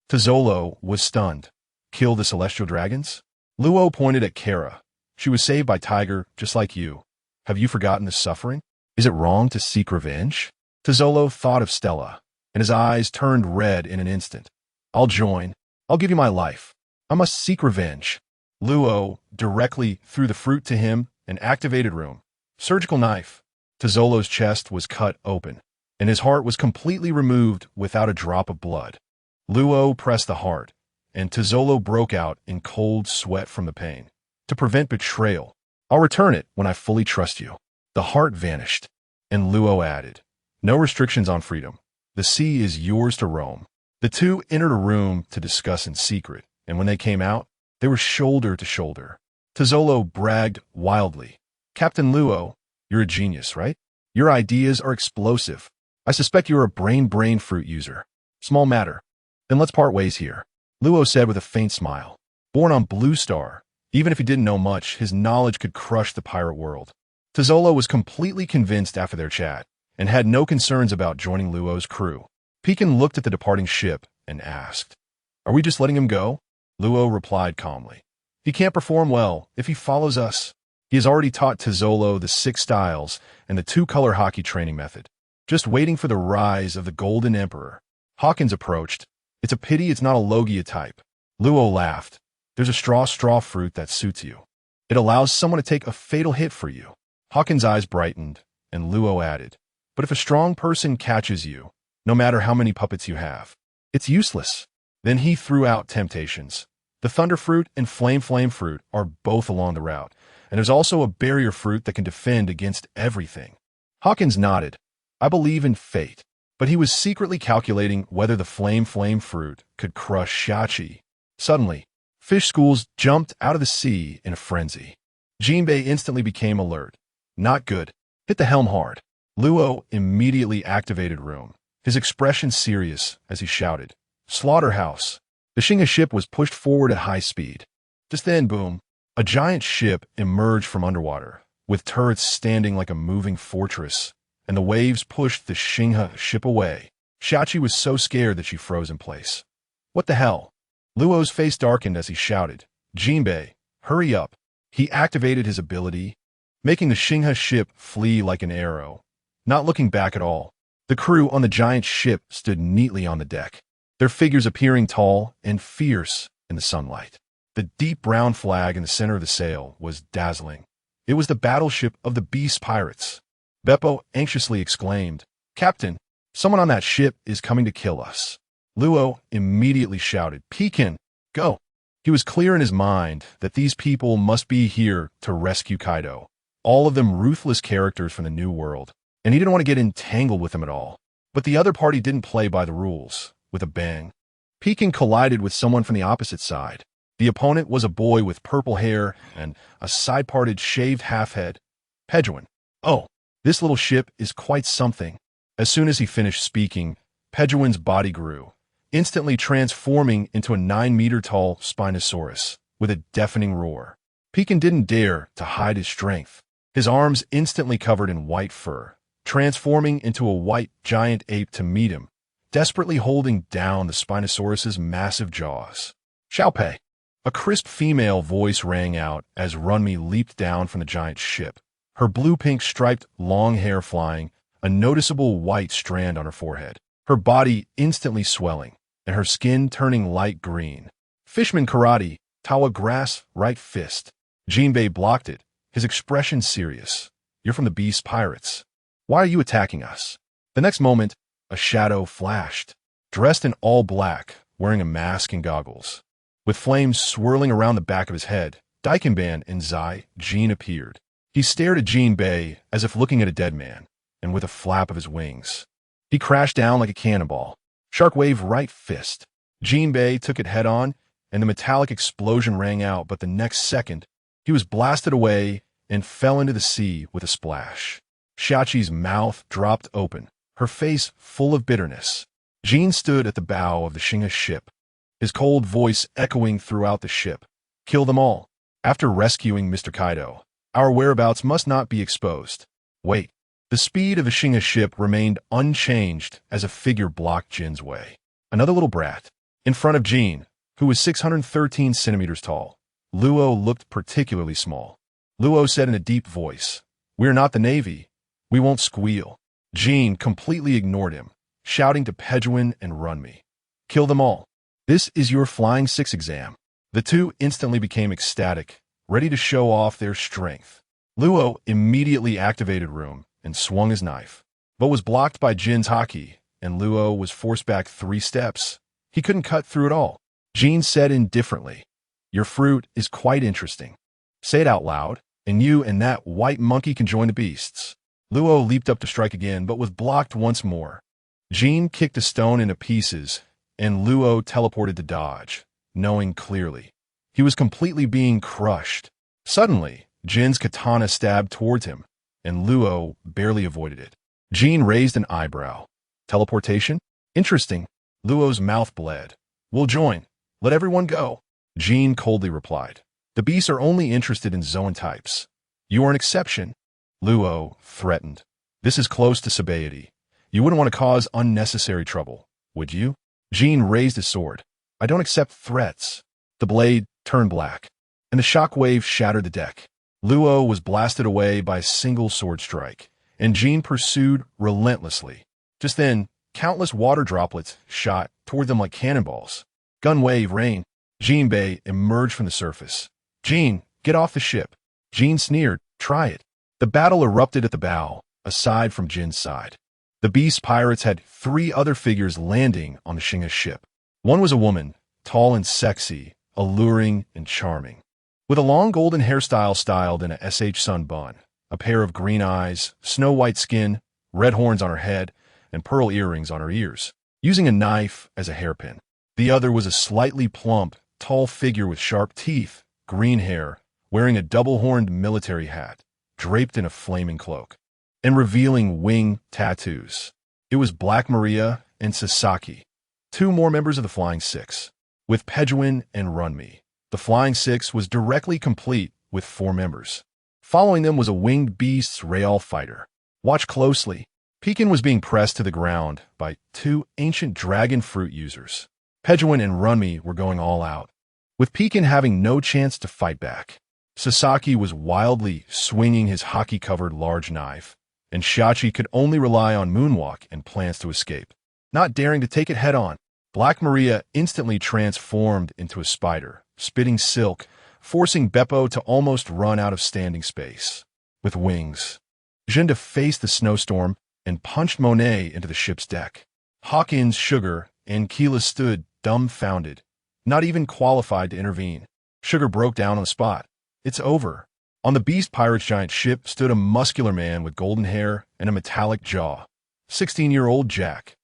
Tizolo was stunned. Kill the celestial dragons? Luo pointed at Kara. She was saved by Tiger, just like you. Have you forgotten the suffering? Is it wrong to seek revenge? Tizolo thought of Stella, and his eyes turned red in an instant. I'll join. I'll give you my life. I must seek revenge. Luo directly threw the fruit to him and activated room. Surgical knife. Tizolo's chest was cut open, and his heart was completely removed without a drop of blood. Luo pressed the heart, and Tizolo broke out in cold sweat from the pain. To prevent betrayal, I'll return it when I fully trust you. The heart vanished, and Luo added, no restrictions on freedom. The sea is yours to roam. The two entered a room to discuss in secret, and when they came out, they were shoulder to shoulder. Tizolo bragged wildly. Captain Luo, you're a genius, right? Your ideas are explosive. I suspect you're a brain fruit user. Small matter. Then let's part ways here. Luo said with a faint smile. Born on Blue Star, even if he didn't know much, his knowledge could crush the pirate world. Tizolo was completely convinced after their chat, and had no concerns about joining Luo's crew. Pekin looked at the departing ship and asked, Are we just letting him go? Luo replied calmly. He can't perform well if he follows us. He has already taught Tizolo the 6 styles and the 2-color hockey training method, just waiting for the rise of the Golden Emperor. Hawkins approached. It's a pity it's not a Logia type. Luo laughed. There's a straw fruit that suits you. It allows someone to take a fatal hit for you. Hawkins' eyes brightened, and Luo added, But if a strong person catches you, no matter how many puppets you have, it's useless. Then he threw out temptations. The thunder fruit and flame fruit are both along the route, and there's also a barrier fruit that can defend against everything. Hawkins nodded. I believe in fate, but he was secretly calculating whether the flame fruit could crush Shachi. Suddenly, fish schools jumped out of the sea in a frenzy. Jinbei instantly became alert. Not good. Hit the helm hard. Luo immediately activated room, his expression serious as he shouted, Slaughterhouse. The Xinghe ship was pushed forward at high speed. Just then, boom, a giant ship emerged from underwater, with turrets standing like a moving fortress, and the waves pushed the Xinghe ship away. Shachi was so scared that she froze in place. What the hell? Luo's face darkened as he shouted, Jinbei, hurry up. He activated his ability, making the Xinghe ship flee like an arrow, not looking back at all. The crew on the giant ship stood neatly on the deck, their figures appearing tall and fierce in the sunlight. The deep brown flag in the center of the sail was dazzling. It was the battleship of the Beast Pirates. Beppo anxiously exclaimed, Captain, someone on that ship is coming to kill us. Luo immediately shouted, Pekin, go. He was clear in his mind that these people must be here to rescue Kaido, all of them ruthless characters from the New World, and he didn't want to get entangled with them at all. But the other party didn't play by the rules. With a bang, Pekin collided with someone from the opposite side. The opponent was a boy with purple hair and a side-parted shaved half-head. Pejuan. Oh, this little ship is quite something. As soon as he finished speaking, Pejuan's body grew, instantly transforming into a 9-meter-tall Spinosaurus with a deafening roar. Pekin didn't dare to hide his strength. His arms instantly covered in white fur, transforming into a white giant ape to meet him, desperately holding down the Spinosaurus's massive jaws. Xiaopei! A crisp female voice rang out as Runmi leaped down from the giant ship, her blue-pink striped long hair flying, a noticeable white strand on her forehead, her body instantly swelling, and her skin turning light green. Fishman karate, Tawa grass, right fist. Jinbei blocked it, his expression serious. You're from the Beast Pirates. Why are you attacking us? The next moment, a shadow flashed, dressed in all black, wearing a mask and goggles. With flames swirling around the back of his head, Daikenban and Zai Jin appeared. He stared at Jinbei as if looking at a dead man, and with a flap of his wings, he crashed down like a cannonball. Sharkwave right fist. Jinbei took it head-on, and the metallic explosion rang out, but the next second, he was blasted away and fell into the sea with a splash. Xiaqi's mouth dropped open, her face full of bitterness. Jin stood at the bow of the Xing'e ship, his cold voice echoing throughout the ship. Kill them all. After rescuing Mr. Kaido, our whereabouts must not be exposed. Wait. The speed of the Xing'e ship remained unchanged as a figure blocked Jin's way. Another little brat. In front of Jin, who was 613 centimeters tall, Luo looked particularly small. Luo said in a deep voice, "We're not the Navy. We won't squeal." Jin completely ignored him, shouting to Pejuan and Runmi, "Kill them all. This is your Flying Six exam." The two instantly became ecstatic, ready to show off their strength. Luo immediately activated Room and swung his knife, but was blocked by Jin's haki, and Luo was forced back 3 steps. He couldn't cut through it all. Jin said indifferently, "Your fruit is quite interesting. Say it out loud, and you and that white monkey can join the beasts." Luo leaped up to strike again, but was blocked once more. Jin kicked a stone into pieces, and Luo teleported to dodge, knowing clearly he was completely being crushed. Suddenly, Jin's katana stabbed towards him, and Luo barely avoided it. Jin raised an eyebrow. Teleportation? Interesting. Luo's mouth bled. "We'll join. Let everyone go." Jin coldly replied. "The beasts are only interested in Zoan types. You are an exception." Luo threatened. "This is close to Sabaody. You wouldn't want to cause unnecessary trouble, would you?" Jin raised his sword. "I don't accept threats." The blade turned black, and the shockwave shattered the deck. Luo was blasted away by a single sword strike, and Jin pursued relentlessly. Just then, countless water droplets shot toward them like cannonballs. Gun wave rain. Jinbei emerged from the surface. "Jin, get off the ship." Jin sneered, "Try it." The battle erupted at the bow, aside from Jin's side. The Beast Pirates had 3 other figures landing on the Xing'e ship. One was a woman, tall and sexy, alluring and charming, with a long golden hairstyle styled in a SH Sun bun, a pair of green eyes, snow-white skin, red horns on her head, and pearl earrings on her ears, using a knife as a hairpin. The other was a slightly plump, tall figure with sharp teeth, green hair, wearing a double-horned military hat, draped in a flaming cloak, and revealing wing tattoos. It was Black Maria and Sasaki, 2 more members of the Flying Six. With Pejuan and Runmi, the Flying Six was directly complete with 4 members. Following them was a winged beast's Real fighter. Watch closely. Pekin was being pressed to the ground by 2 ancient dragon fruit users. Pejuan and Runmi were going all out, with Pekin having no chance to fight back. Sasaki was wildly swinging his haki-covered large knife, and Xiachi could only rely on moonwalk and plans to escape. Not daring to take it head-on, Black Maria instantly transformed into a spider, spitting silk, forcing Beppo to almost run out of standing space. With wings, Jinda faced the snowstorm and punched Monet into the ship's deck. Hawkins, Sugar, and Keela stood dumbfounded, not even qualified to intervene. Sugar broke down on the spot. "It's over." On the Beast Pirate's giant ship stood a muscular man with golden hair and a metallic jaw. 16-year-old Jack,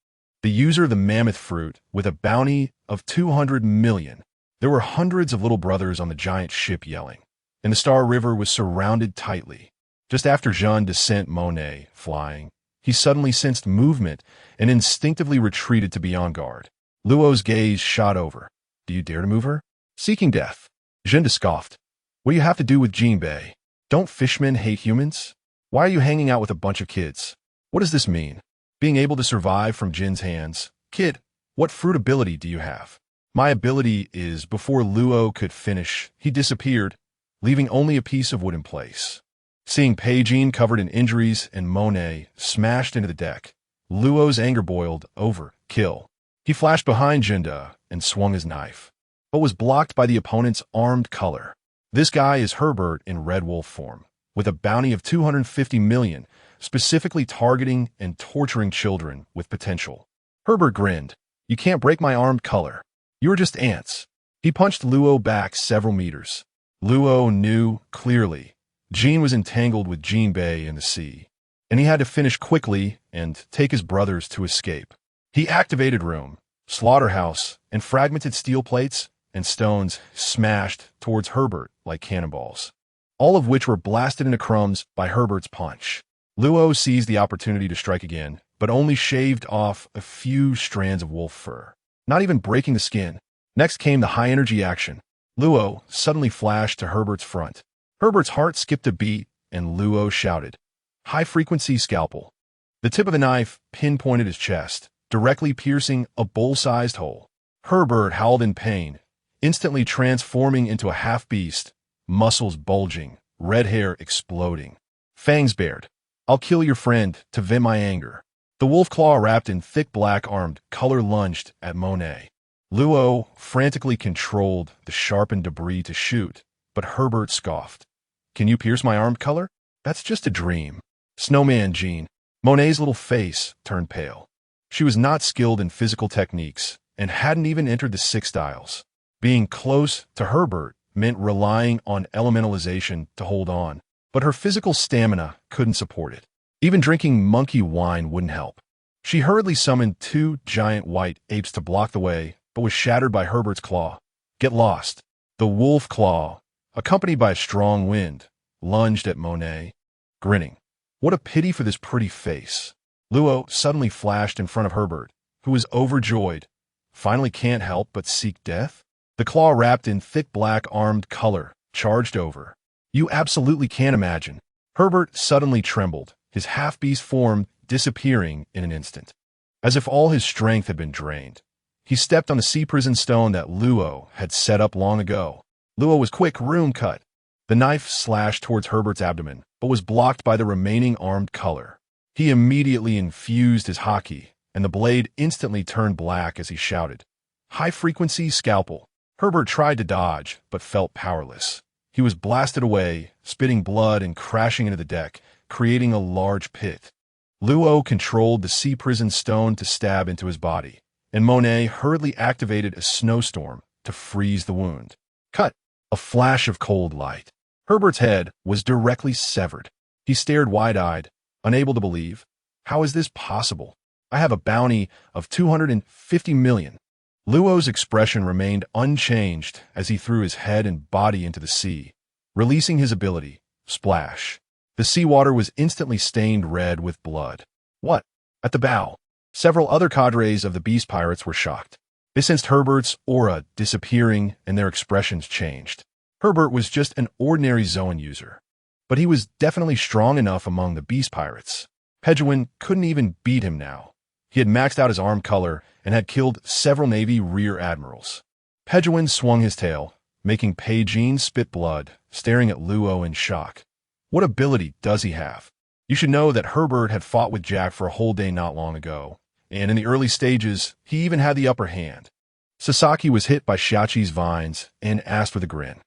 the user of the mammoth fruit, with a bounty of 200 million. There were hundreds of little brothers on the giant ship yelling, and the Star River was surrounded tightly. Just after Jean descent Monet, flying, he suddenly sensed movement and instinctively retreated to be on guard. Luo's gaze shot over. Do you dare to move her? Seeking death. Jinda scoffed. What do you have to do with Jinbei? Don't fishmen hate humans? Why are you hanging out with a bunch of kids? What does this mean? Being able to survive from Jin's hands? Kid, what fruit ability do you have? My ability is, before Luo could finish, he disappeared, leaving only a piece of wood in place. Seeing Pei Jin covered in injuries and Monet smashed into the deck, Luo's anger boiled over. Kill. He flashed behind Jinda and swung his knife, but was blocked by the opponent's armed color. This guy is Herbert in Red Wolf form, with a bounty of 250 million, specifically targeting and torturing children with potential. Herbert grinned. You can't break my armed color. You're just ants. He punched Luo back several meters. Luo knew clearly Jin was entangled with Jinbei in the sea, and he had to finish quickly and take his brothers to escape. He activated room, slaughterhouse, and fragmented steel plates and stones smashed towards Herbert like cannonballs, all of which were blasted into crumbs by Herbert's punch. Luo seized the opportunity to strike again, but only shaved off a few strands of wolf fur, not even breaking the skin. Next came the high-energy action. Luo suddenly flashed to Herbert's front. Herbert's heart skipped a beat, and Luo shouted, "High-frequency scalpel." The tip of the knife pinpointed his chest, directly piercing a bowl-sized hole. Herbert howled in pain, instantly transforming into a half-beast, muscles bulging, red hair exploding. Fangs bared. I'll kill your friend to vent my anger. The wolf claw wrapped in thick black armed color lunged at Monet. Luo frantically controlled the sharpened debris to shoot, but Herbert scoffed. Can you pierce my armed color? That's just a dream. Snowman Jean. Monet's little face turned pale. She was not skilled in physical techniques and hadn't even entered the 6 styles. Being close to Herbert meant relying on elementalization to hold on, but her physical stamina couldn't support it. Even drinking monkey wine wouldn't help. She hurriedly summoned 2 giant white apes to block the way, but was shattered by Herbert's claw. Get lost. The wolf claw, accompanied by a strong wind, lunged at Monet, grinning. What a pity for this pretty face. Luo suddenly flashed in front of Herbert, who was overjoyed. Finally can't help but seek death? The claw wrapped in thick black armed color charged over. You absolutely can't imagine. Herbert suddenly trembled, his half-beast form disappearing in an instant. As if all his strength had been drained, he stepped on the sea prison stone that Luo had set up long ago. Luo was quick, room cut. The knife slashed towards Herbert's abdomen, but was blocked by the remaining armed color. He immediately infused his haki, and the blade instantly turned black as he shouted, "High-frequency scalpel." Herbert tried to dodge, but felt powerless. He was blasted away, spitting blood and crashing into the deck, creating a large pit. Luo controlled the sea prison stone to stab into his body, and Monet hurriedly activated a snowstorm to freeze the wound. Cut! A flash of cold light. Herbert's head was directly severed. He stared wide-eyed, unable to believe. How is this possible? I have a bounty of 250 million. Luo's expression remained unchanged as he threw his head and body into the sea, releasing his ability, Splash. The seawater was instantly stained red with blood. What? At the bow, several other cadres of the beast pirates were shocked. They sensed Herbert's aura disappearing and their expressions changed. Herbert was just an ordinary Zoan user, but he was definitely strong enough among the beast pirates. Pejuan couldn't even beat him now. He had maxed out his arm color and had killed several Navy rear admirals. Pejuan swung his tail, making Pei Jin spit blood, staring at Luo in shock. What ability does he have? You should know that Herbert had fought with Jack for a whole day not long ago, and in the early stages, he even had the upper hand. Sasaki was hit by Shachi's vines and asked with a grin,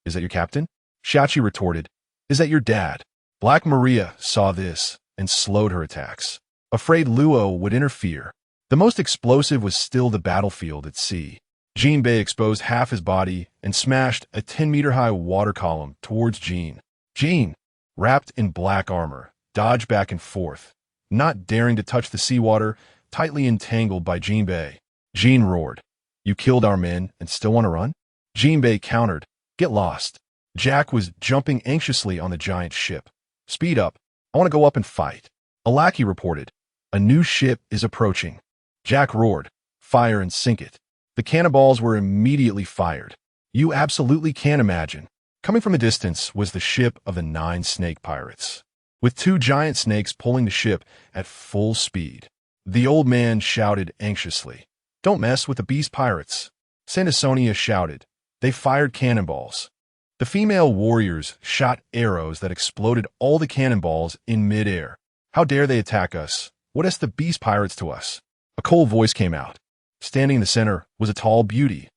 "Is that your captain?" Shachi retorted, "Is that your dad?" Black Maria saw this and slowed her attacks, afraid Luo would interfere. The most explosive was still the battlefield at sea. Jinbei exposed half his body and smashed a 10-meter-high water column towards Jin. Jin, wrapped in black armor, dodged back and forth, not daring to touch the seawater, tightly entangled by Jinbei. Jin roared, "You killed our men and still want to run?" Jinbei countered, "Get lost." Jack was jumping anxiously on the giant ship. "Speed up. I want to go up and fight." A lackey reported, "A new ship is approaching." Jack roared, "Fire and sink it." The cannonballs were immediately fired. You absolutely can't imagine. Coming from a distance was the ship of the 9 snake pirates, with 2 giant snakes pulling the ship at full speed. The old man shouted anxiously, "Don't mess with the beast pirates." Santa Sonia shouted. They fired cannonballs. The female warriors shot arrows that exploded all the cannonballs in midair. "How dare they attack us? What is the beast pirates to us?" A cold voice came out. Standing in the center was a tall beauty,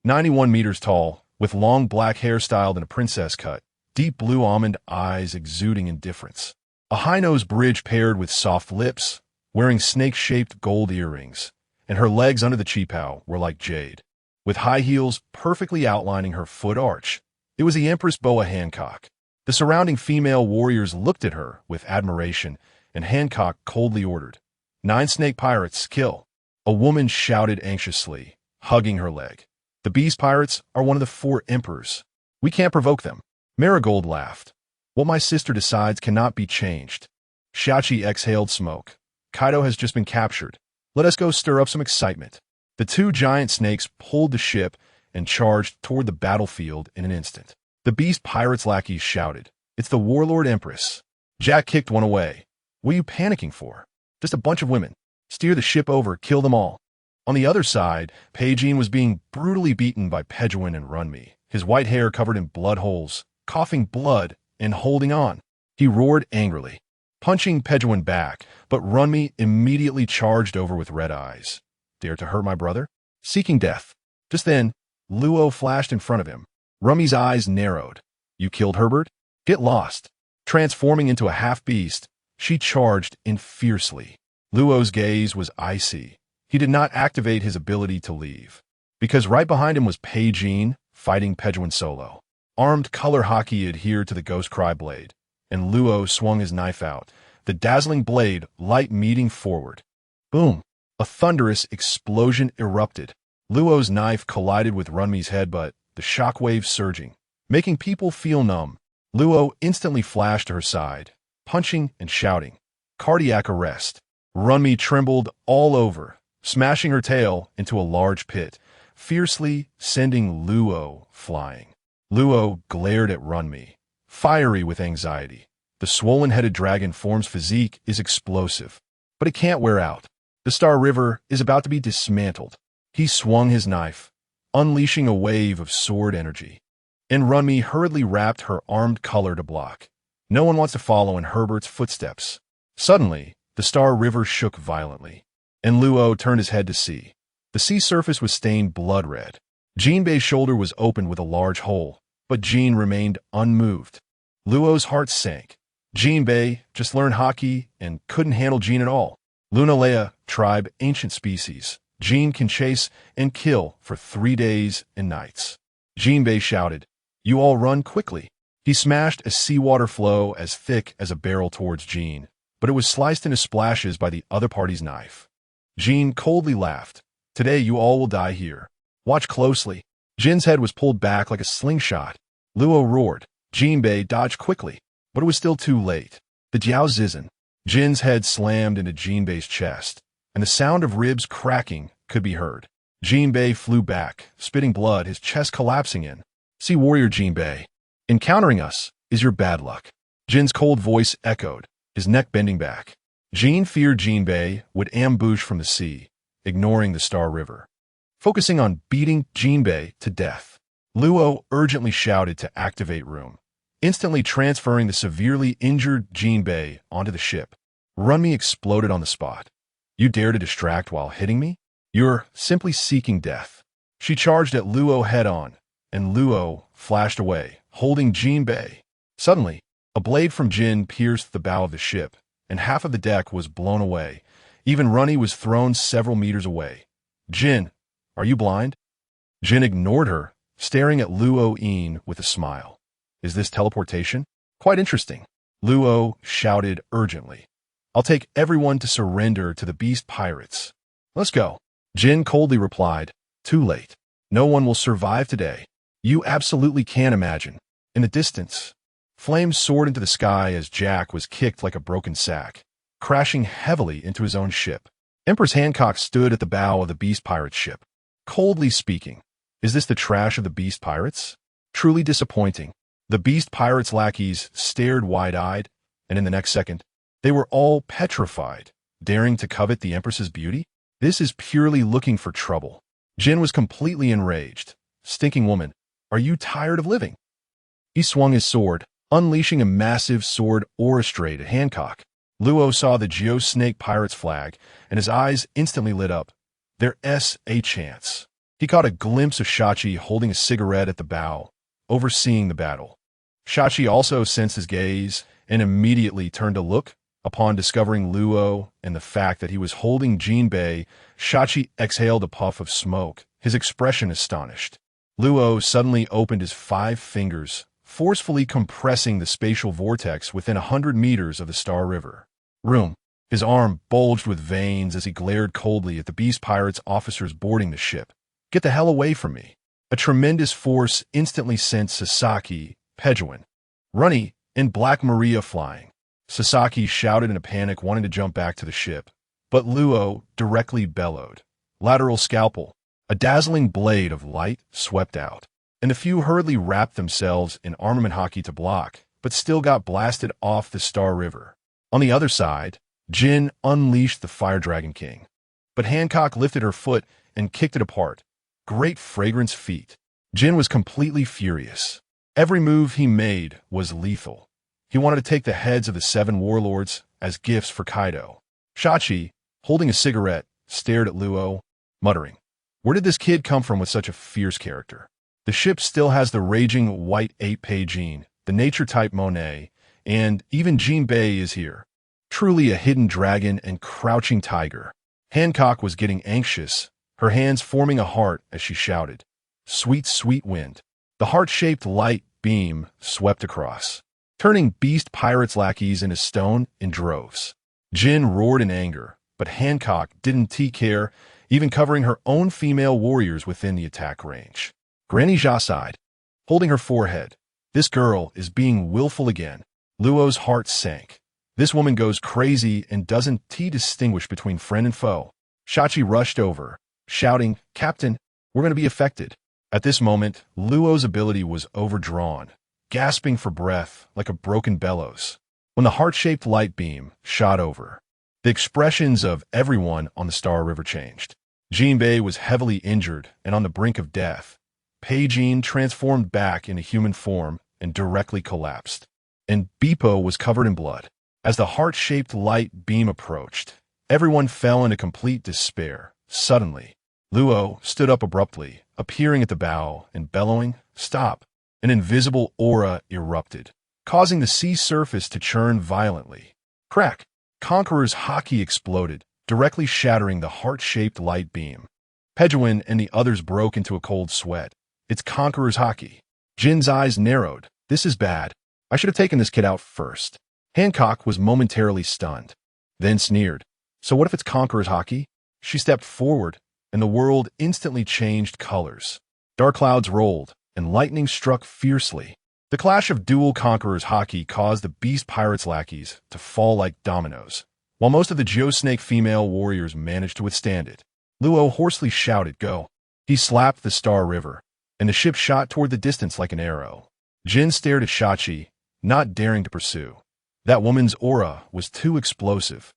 91 meters tall, with long black hair styled in a princess cut, deep blue almond eyes exuding indifference. A high-nosed bridge paired with soft lips, wearing snake-shaped gold earrings, and her legs under the cheepow were like jade, with high heels perfectly outlining her foot arch. It was the Empress Boa Hancock. The surrounding female warriors looked at her with admiration, and Hancock coldly ordered, "9 snake pirates, kill." A woman shouted anxiously, hugging her leg. "The beast pirates are one of the 4 emperors. We can't provoke them." Marigold laughed. "What my sister decides cannot be changed." Shachi exhaled smoke. "Kaido has just been captured. Let us go stir up some excitement." The 2 giant snakes pulled the ship and charged toward the battlefield in an instant. The beast pirates' lackeys shouted, "It's the warlord empress." Jack kicked one away. "What are you panicking for? Just a bunch of women. Steer the ship over, kill them all." On the other side, Peijin was being brutally beaten by Pejuan and Runmi, his white hair covered in blood holes, coughing blood and holding on. He roared angrily, punching Pejuan back, but Runmi immediately charged over with red eyes. "Dare to hurt my brother?" Seeking death. Just then, Luo flashed in front of him. Rummi's eyes narrowed. "You killed Herbert? Get lost." Transforming into a half-beast, she charged in fiercely. Luo's gaze was icy. He did not activate his ability to leave, because right behind him was Peijin fighting Pejuan solo. Armed color hockey adhered to the Ghost Cry blade, and Luo swung his knife out, the dazzling blade light meeting forward. Boom! A thunderous explosion erupted. Luo's knife collided with Runmi's head, but the shockwaves surging, making people feel numb. Luo instantly flashed to her side, punching and shouting, "Cardiac arrest." Runmi trembled all over, smashing her tail into a large pit, fiercely sending Luo flying. Luo glared at Runmi, fiery with anxiety. The swollen-headed dragon form's physique is explosive, but it can't wear out. The Star River is about to be dismantled. He swung his knife, unleashing a wave of sword energy, and Runmi hurriedly wrapped her armed color to block. No one wants to follow in Herbert's footsteps. Suddenly, the Star River shook violently, and Luo turned his head to see. The sea surface was stained blood red. Jinbei's shoulder was opened with a large hole, but Jin remained unmoved. Luo's heart sank. Jinbei just learned Haki and couldn't handle Jin at all. Lunalea, tribe, ancient species. Jin can chase and kill for 3 days and nights. Jinbei shouted, "You all run quickly." He smashed a seawater flow as thick as a barrel towards Jin, but it was sliced into splashes by the other party's knife. Jin coldly laughed. "Today you all will die here. Watch closely." Jin's head was pulled back like a slingshot. Luo roared. Jinbei dodged quickly, but it was still too late. The Jiao Zizan. Jin's head slammed into Jinbei's chest, and the sound of ribs cracking could be heard. Jinbei flew back, spitting blood, his chest collapsing in. "See warrior Jinbei. Encountering us is your bad luck." Jin's cold voice echoed, his neck bending back. Jin feared Jinbei would ambush from the sea, ignoring the Star River, focusing on beating Jinbei to death. Luo urgently shouted to activate room, instantly transferring the severely injured Jinbei onto the ship. Runmi exploded on the spot. "You dare to distract while hitting me? You're simply seeking death." She charged at Luo head-on, and Luo flashed away, holding Jinbei. Suddenly, a blade from Jin pierced the bow of the ship, and half of the deck was blown away. Even Runmi was thrown several meters away. "Jin, are you blind?" Jin ignored her, staring at Luo Yin with a smile. "Is this teleportation? Quite interesting." Luo shouted urgently. "I'll take everyone to surrender to the beast pirates. Let's go." Jin coldly replied, "Too late. No one will survive today. You absolutely can't imagine." In the distance, flames soared into the sky as Jack was kicked like a broken sack. crashing heavily into his own ship. Empress Hancock stood at the bow of the beast pirate's ship, coldly speaking. Is this the trash of the beast pirates? Truly disappointing. The beast pirates' lackeys stared wide-eyed, and in the next second, they were all petrified, daring to covet the Empress's beauty? This is purely looking for trouble. Jin was completely enraged. Stinking woman, are you tired of living? He swung his sword, unleashing a massive sword orchestrate at Hancock. Luo saw the Geosnake pirate's flag, and his eyes instantly lit up. There's a chance. He caught a glimpse of Shachi holding a cigarette at the bow, overseeing the battle. Shachi also sensed his gaze and immediately turned to look. Upon discovering Luo and the fact that he was holding Jinbei, Shachi exhaled a puff of smoke, his expression astonished. Luo suddenly opened his 5 fingers, forcefully compressing the spatial vortex within 100 meters of the Star River. His arm bulged with veins as he glared coldly at the beast pirates' officers boarding the ship. Get the hell away from me. A tremendous force instantly sent Sasaki, Pejuan, Runny, and Black Maria flying. Sasaki shouted in a panic, wanting to jump back to the ship, but Luo directly bellowed. Lateral scalpel. A dazzling blade of light swept out, and the few hurriedly wrapped themselves in armament hockey to block, but still got blasted off the Star River. On the other side, Jin unleashed the Fire Dragon King, but Hancock lifted her foot and kicked it apart. Great fragrance feat. Jin was completely furious. Every move he made was lethal. He wanted to take the heads of the 7 warlords as gifts for Kaido. Shachi, holding a cigarette, stared at Luo, muttering, "Where did this kid come from with such a fierce character?" The ship still has the raging white ape Peijin, the nature-type Monet, and even Jinbei is here. Truly a hidden dragon and crouching tiger. Hancock was getting anxious, her hands forming a heart as she shouted, "Sweet, sweet wind." The heart-shaped light beam swept across, turning beast pirates' lackeys into stone in droves. Jin roared in anger, but Hancock didn't care, even covering her own female warriors within the attack range. Granny Jia sighed, holding her forehead. This girl is being willful again. Luo's heart sank. This woman goes crazy and doesn't distinguish between friend and foe. Shachi rushed over, shouting, "Captain, we're going to be affected." At this moment, Luo's ability was overdrawn, gasping for breath like a broken bellows. When the heart-shaped light beam shot over, the expressions of everyone on the Star River changed. Jinbei was heavily injured and on the brink of death. Peijin transformed back into human form and directly collapsed. And Beppo was covered in blood. As the heart-shaped light beam approached, everyone fell into complete despair. Suddenly, Luo stood up abruptly, appearing at the bow and bellowing, "Stop!" An invisible aura erupted, causing the sea surface to churn violently. Crack! Conqueror's hockey exploded, directly shattering the heart-shaped light beam. Pejuan and the others broke into a cold sweat. It's Conqueror's hockey. Jin's eyes narrowed. This is bad. I should have taken this kid out first. Hancock was momentarily stunned, then sneered. So what if it's Conqueror's hockey? She stepped forward, and the world instantly changed colors. Dark clouds rolled, and lightning struck fiercely. The clash of dual Conqueror's hockey caused the beast pirates' lackeys to fall like dominoes, while most of the Geosnake female warriors managed to withstand it. Luo hoarsely shouted, "Go!" He slapped the Star River, and the ship shot toward the distance like an arrow. Jin stared at Shachi, not daring to pursue. That woman's aura was too explosive.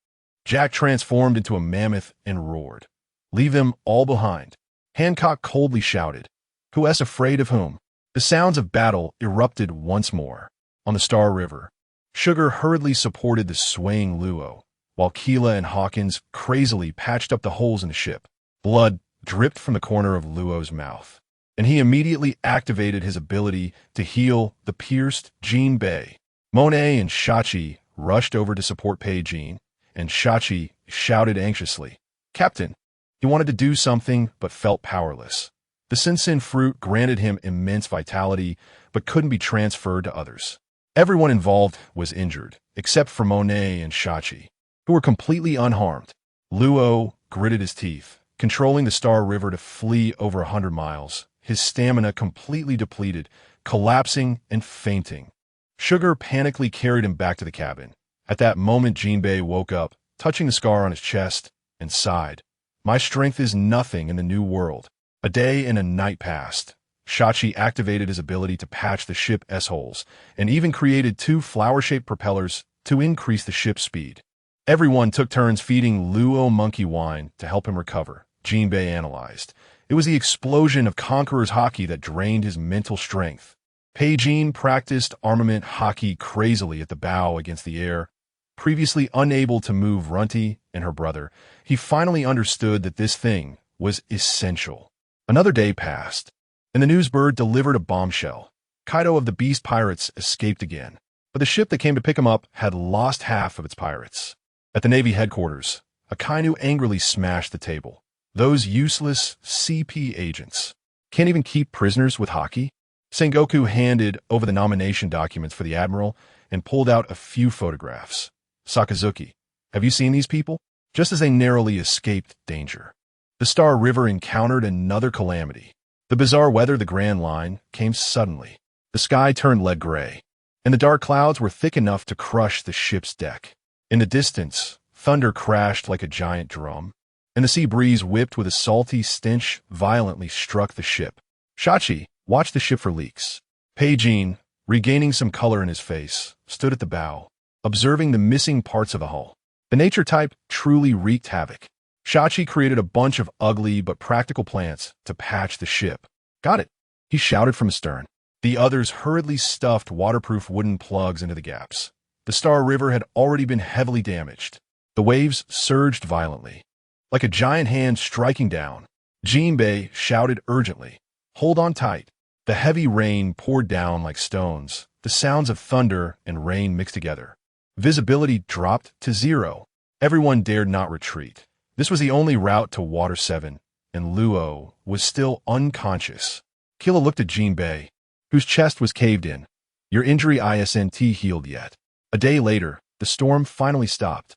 Jack transformed into a mammoth and roared, "Leave them all behind." Hancock coldly shouted, "Who is afraid of whom?" The sounds of battle erupted once more. On the Star River, Sugar hurriedly supported the swaying Luo, while Keela and Hawkins crazily patched up the holes in the ship. Blood dripped from the corner of Luo's mouth, and he immediately activated his ability to heal the pierced Jinbei. Monet and Shachi rushed over to support Peijin, and Shachi shouted anxiously, "Captain!" He wanted to do something, but felt powerless. The Sinsin fruit granted him immense vitality, but couldn't be transferred to others. Everyone involved was injured, except for Monet and Shachi, who were completely unharmed. Luo gritted his teeth, controlling the Star River to flee over 100 miles, his stamina completely depleted, collapsing and fainting. Sugar panically carried him back to the cabin. At that moment, Jinbei woke up, touching the scar on his chest, and sighed. My strength is nothing in the new world. A day and a night passed. Shachi activated his ability to patch the ship's S-holes, and even created 2 flower-shaped propellers to increase the ship's speed. Everyone took turns feeding Luo monkey wine to help him recover, Jinbei analyzed. It was the explosion of Conqueror's Haki that drained his mental strength. Peijin practiced armament Haki crazily at the bow against the air. Previously unable to move Runty and her brother, he finally understood that this thing was essential. Another day passed, and the newsbird delivered a bombshell. Kaido of the Beast Pirates escaped again, but the ship that came to pick him up had lost half of its pirates. At the Navy headquarters, Akainu angrily smashed the table. Those useless CP agents can't even keep prisoners with Haki? Sengoku handed over the nomination documents for the admiral and pulled out a few photographs. Sakazuki, have you seen these people? Just as they narrowly escaped danger, the Star River encountered another calamity. The bizarre weather, the Grand Line, came suddenly. The sky turned lead gray, and the dark clouds were thick enough to crush the ship's deck. In the distance, thunder crashed like a giant drum, and the sea breeze whipped with a salty stench violently struck the ship. Shachi watched the ship for leaks. Peijin, regaining some color in his face, stood at the bow, observing the missing parts of the hull. The nature type truly wreaked havoc. Shachi created a bunch of ugly but practical plants to patch the ship. Got it, he shouted from the stern. The others hurriedly stuffed waterproof wooden plugs into the gaps. The Star River had already been heavily damaged. The waves surged violently, like a giant hand striking down. Jinbei shouted urgently, "Hold on tight." The heavy rain poured down like stones. The sounds of thunder and rain mixed together. Visibility dropped to 0. Everyone dared not retreat. This was the only route to Water 7, and Luo was still unconscious. Killa looked at Jinbei, whose chest was caved in. Your injury isn't healed yet. A day later, the storm finally stopped.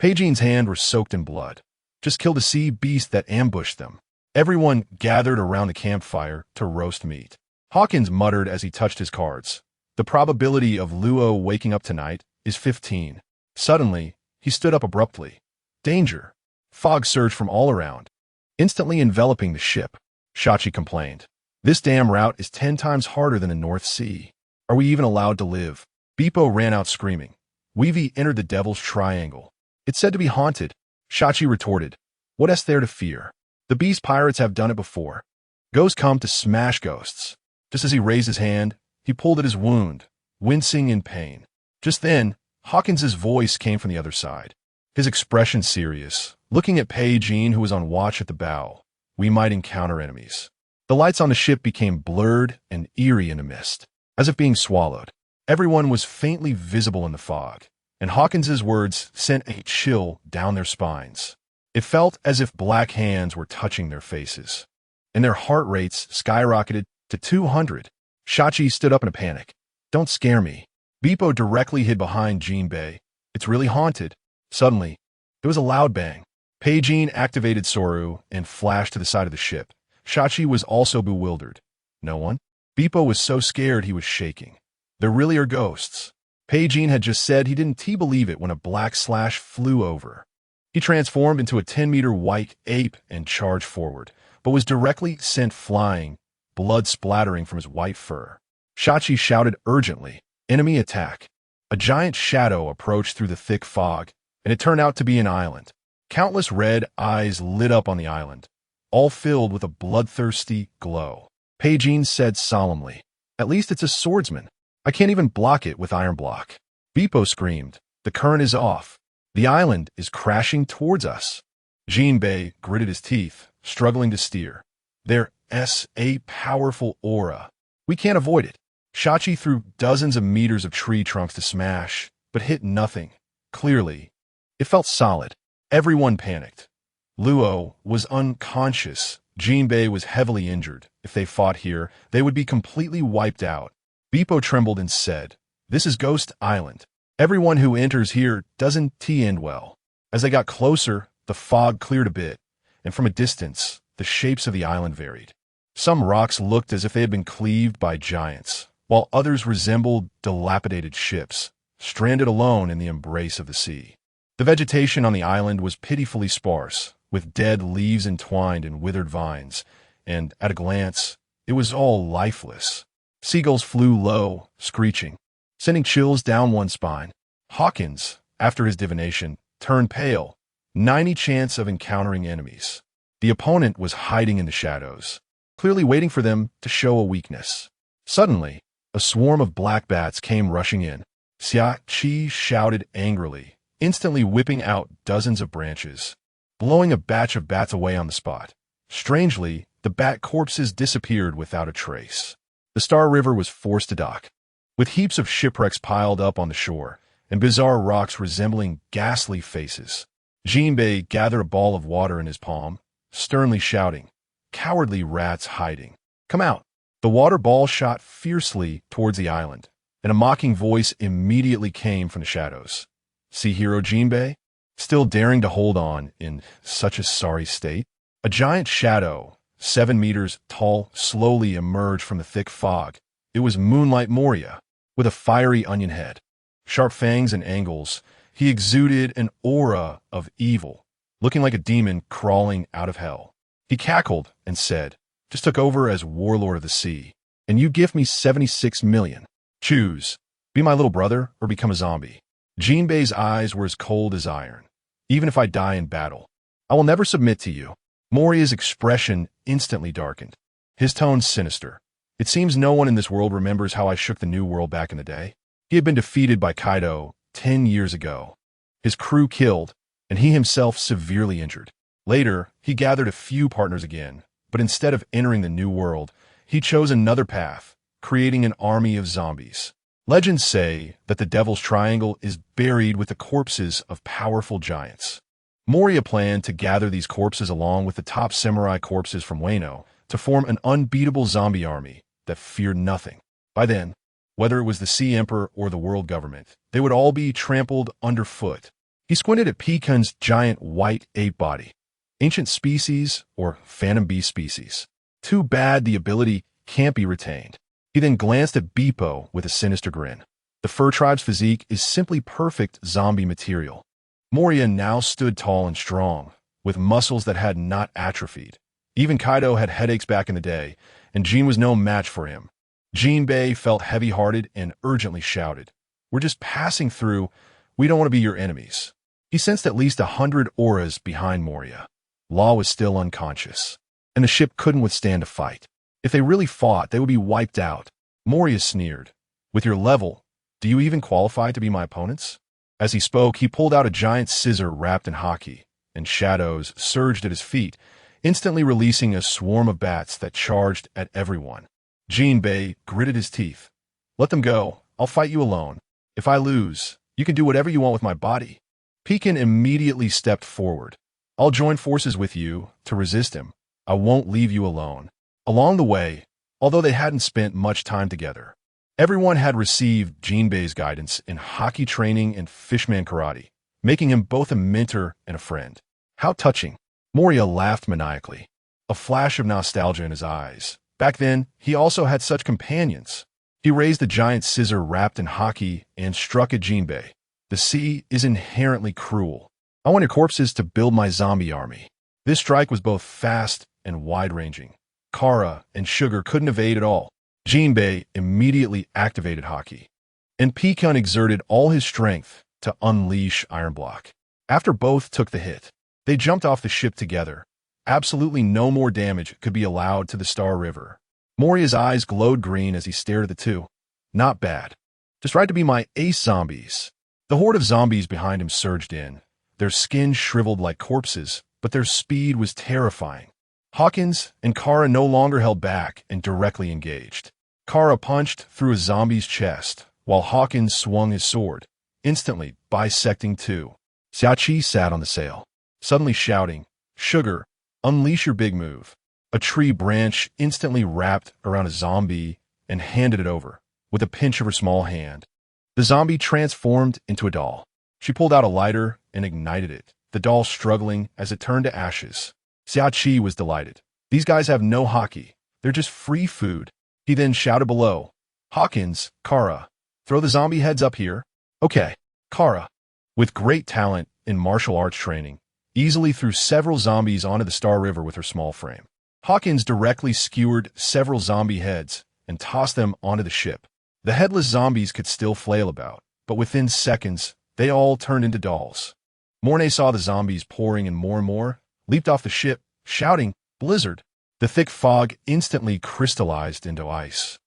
Peijin's hands were soaked in blood. Just killed a sea beast that ambushed them. Everyone gathered around the campfire to roast meat. Hawkins muttered as he touched his cards. The probability of Luo waking up tonight is 15. Suddenly, he stood up abruptly. Danger. Fog surged from all around, instantly enveloping the ship. Shachi complained. This damn route is 10 times harder than the North Sea. Are we even allowed to live? Beppo ran out screaming. Weavy entered the Devil's Triangle. It's said to be haunted. Shachi retorted. What is there to fear? The Beast Pirates have done it before. Ghosts come to smash ghosts. Just as he raised his hand, he pulled at his wound, wincing in pain. Just then, Hawkins's voice came from the other side. His expression serious, looking at Peijin, who was on watch at the bow. We might encounter enemies. The lights on the ship became blurred and eerie in the mist, as if being swallowed. Everyone was faintly visible in the fog, and Hawkins's words sent a chill down their spines. It felt as if black hands were touching their faces, and their heart rates skyrocketed to 200. Shachi stood up in a panic. Don't scare me. Beppo directly hid behind Jinbei. It's really haunted. Suddenly, there was a loud bang. Peijin activated Soru and flashed to the side of the ship. Shachi was also bewildered. No one? Beppo was so scared he was shaking. There really are ghosts. Peijin had just said he didn't believe it when a black slash flew over. He transformed into a 10-meter white ape and charged forward, but was directly sent flying, blood splattering from his white fur. Shachi shouted urgently, "Enemy attack!" A giant shadow approached through the thick fog, and it turned out to be an island. Countless red eyes lit up on the island, all filled with a bloodthirsty glow. Peijin said solemnly, "At least it's a swordsman. I can't even block it with iron block." Beppo screamed, "The current is off. The island is crashing towards us." Jinbei gritted his teeth, struggling to steer. There's a powerful aura. We can't avoid it. Shachi threw dozens of meters of tree trunks to smash, but hit nothing. Clearly, it felt solid. Everyone panicked. Luo was unconscious. Jinbei was heavily injured. If they fought here, they would be completely wiped out. Beppo trembled and said, "This is Ghost Island. Everyone who enters here doesn't end well." As they got closer, the fog cleared a bit, and from a distance, the shapes of the island varied. Some rocks looked as if they had been cleaved by giants, while others resembled dilapidated ships, stranded alone in the embrace of the sea. The vegetation on the island was pitifully sparse, with dead leaves entwined in withered vines, and, at a glance, it was all lifeless. Seagulls flew low, screeching, sending chills down one's spine. Hawkins, after his divination, turned pale, 90 chance of encountering enemies. The opponent was hiding in the shadows, clearly waiting for them to show a weakness. Suddenly, a swarm of black bats came rushing in. Xia Qi shouted angrily, instantly whipping out dozens of branches, blowing a batch of bats away on the spot. Strangely, the bat corpses disappeared without a trace. The Star River was forced to dock, with heaps of shipwrecks piled up on the shore and bizarre rocks resembling ghastly faces. Jinbei gathered a ball of water in his palm, sternly shouting, "Cowardly rats hiding! Come out!" The water ball shot fiercely towards the island, and a mocking voice immediately came from the shadows. "See hero Jinbei? Still daring to hold on in such a sorry state?" A giant shadow, 7 meters tall, slowly emerged from the thick fog. It was Moonlight Moria, with a fiery onion head, sharp fangs and angles. He exuded an aura of evil, looking like a demon crawling out of hell. He cackled and said, "Just took over as warlord of the sea, and you give me 76 million. Choose, be my little brother or become a zombie." Jinbei's eyes were as cold as iron. "Even if I die in battle, I will never submit to you." Moria's expression instantly darkened, his tone sinister. "It seems no one in this world remembers how I shook the New World back in the day." He had been defeated by Kaido 10 years ago, his crew killed, and he himself severely injured. Later, he gathered a few partners again, but instead of entering the New World, he chose another path, creating an army of zombies. Legends say that the Devil's Triangle is buried with the corpses of powerful giants. Moria planned to gather these corpses along with the top samurai corpses from Wano to form an unbeatable zombie army that feared nothing. By then, whether it was the Sea Emperor or the world government, they would all be trampled underfoot. He squinted at Pekan's giant white ape body. Ancient species or phantom beast species. Too bad the ability can't be retained. He then glanced at Beepo with a sinister grin. The fur tribe's physique is simply perfect zombie material. Moria now stood tall and strong, with muscles that had not atrophied. Even Kaido had headaches back in the day, and Jin was no match for him. Jinbei felt heavy-hearted and urgently shouted, "We're just passing through. We don't want to be your enemies." He sensed at least 100 auras behind Moria. Law was still unconscious, and the ship couldn't withstand a fight. If they really fought, they would be wiped out. Moria sneered, "With your level, do you even qualify to be my opponents?" As he spoke, he pulled out a giant scissor wrapped in haki, and shadows surged at his feet, instantly releasing a swarm of bats that charged at everyone. Jinbei gritted his teeth. "Let them go. I'll fight you alone. If I lose, you can do whatever you want with my body." Pekan immediately stepped forward. "I'll join forces with you to resist him. I won't leave you alone." Along the way, although they hadn't spent much time together, everyone had received Jinbei's guidance in haki training and fishman karate, making him both a mentor and a friend. How touching. Moria laughed maniacally, a flash of nostalgia in his eyes. Back then, he also had such companions. He raised the giant scissor wrapped in haki and struck at Jinbei. "The sea is inherently cruel. I want your corpses to build my zombie army." This strike was both fast and wide-ranging. Kara and Sugar couldn't evade at all. Jinbei immediately activated haki, and Pekan exerted all his strength to unleash Iron Block. After both took the hit, they jumped off the ship together. Absolutely no more damage could be allowed to the Star River. Moria's eyes glowed green as he stared at the two. "Not bad. Just right to be my ace zombies." The horde of zombies behind him surged in, their skin shriveled like corpses, but their speed was terrifying. Hawkins and Kara no longer held back and directly engaged. Kara punched through a zombie's chest, while Hawkins swung his sword, instantly bisecting two. Xiaoqi sat on the sail, suddenly shouting, "Sugar, unleash your big move." A tree branch instantly wrapped around a zombie and handed it over, with a pinch of her small hand. The zombie transformed into a doll. She pulled out a lighter and ignited it, the doll struggling as it turned to ashes. Xiaoqi was delighted. "These guys have no haki. They're just free food." He then shouted below, "Hawkins, Kara, throw the zombie heads up here." Okay, Kara, with great talent in martial arts training, easily threw several zombies onto the Star River with her small frame. Hawkins directly skewered several zombie heads and tossed them onto the ship. The headless zombies could still flail about, but within seconds, they all turned into dolls. Mornay saw the zombies pouring in more and more, leaped off the ship, shouting, "Blizzard!" The thick fog instantly crystallized into ice,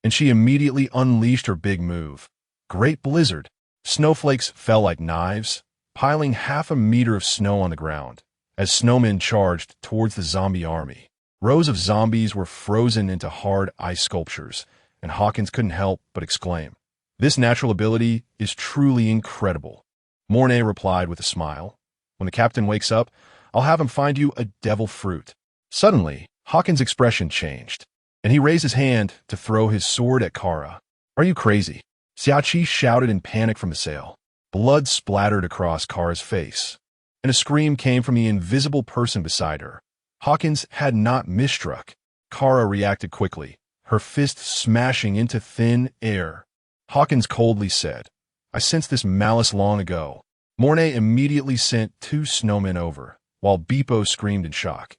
and she immediately unleashed her big move. Great Blizzard! Snowflakes fell like knives, piling half a meter of snow on the ground, as snowmen charged towards the zombie army. Rows of zombies were frozen into hard ice sculptures, and Hawkins couldn't help but exclaim, "This natural ability is truly incredible." Mornay replied with a smile, "When the captain wakes up, I'll have him find you a devil fruit." Suddenly, Hawkins' expression changed, and he raised his hand to throw his sword at Kara. "Are you crazy?" Xiaoqi shouted in panic from the sail. Blood splattered across Kara's face, and a scream came from the invisible person beside her. Hawkins had not misstruck. Kara reacted quickly, her fist smashing into thin air. Hawkins coldly said, "I sensed this malice long ago." Mornay immediately sent 2 snowmen over, while Beepo screamed in shock.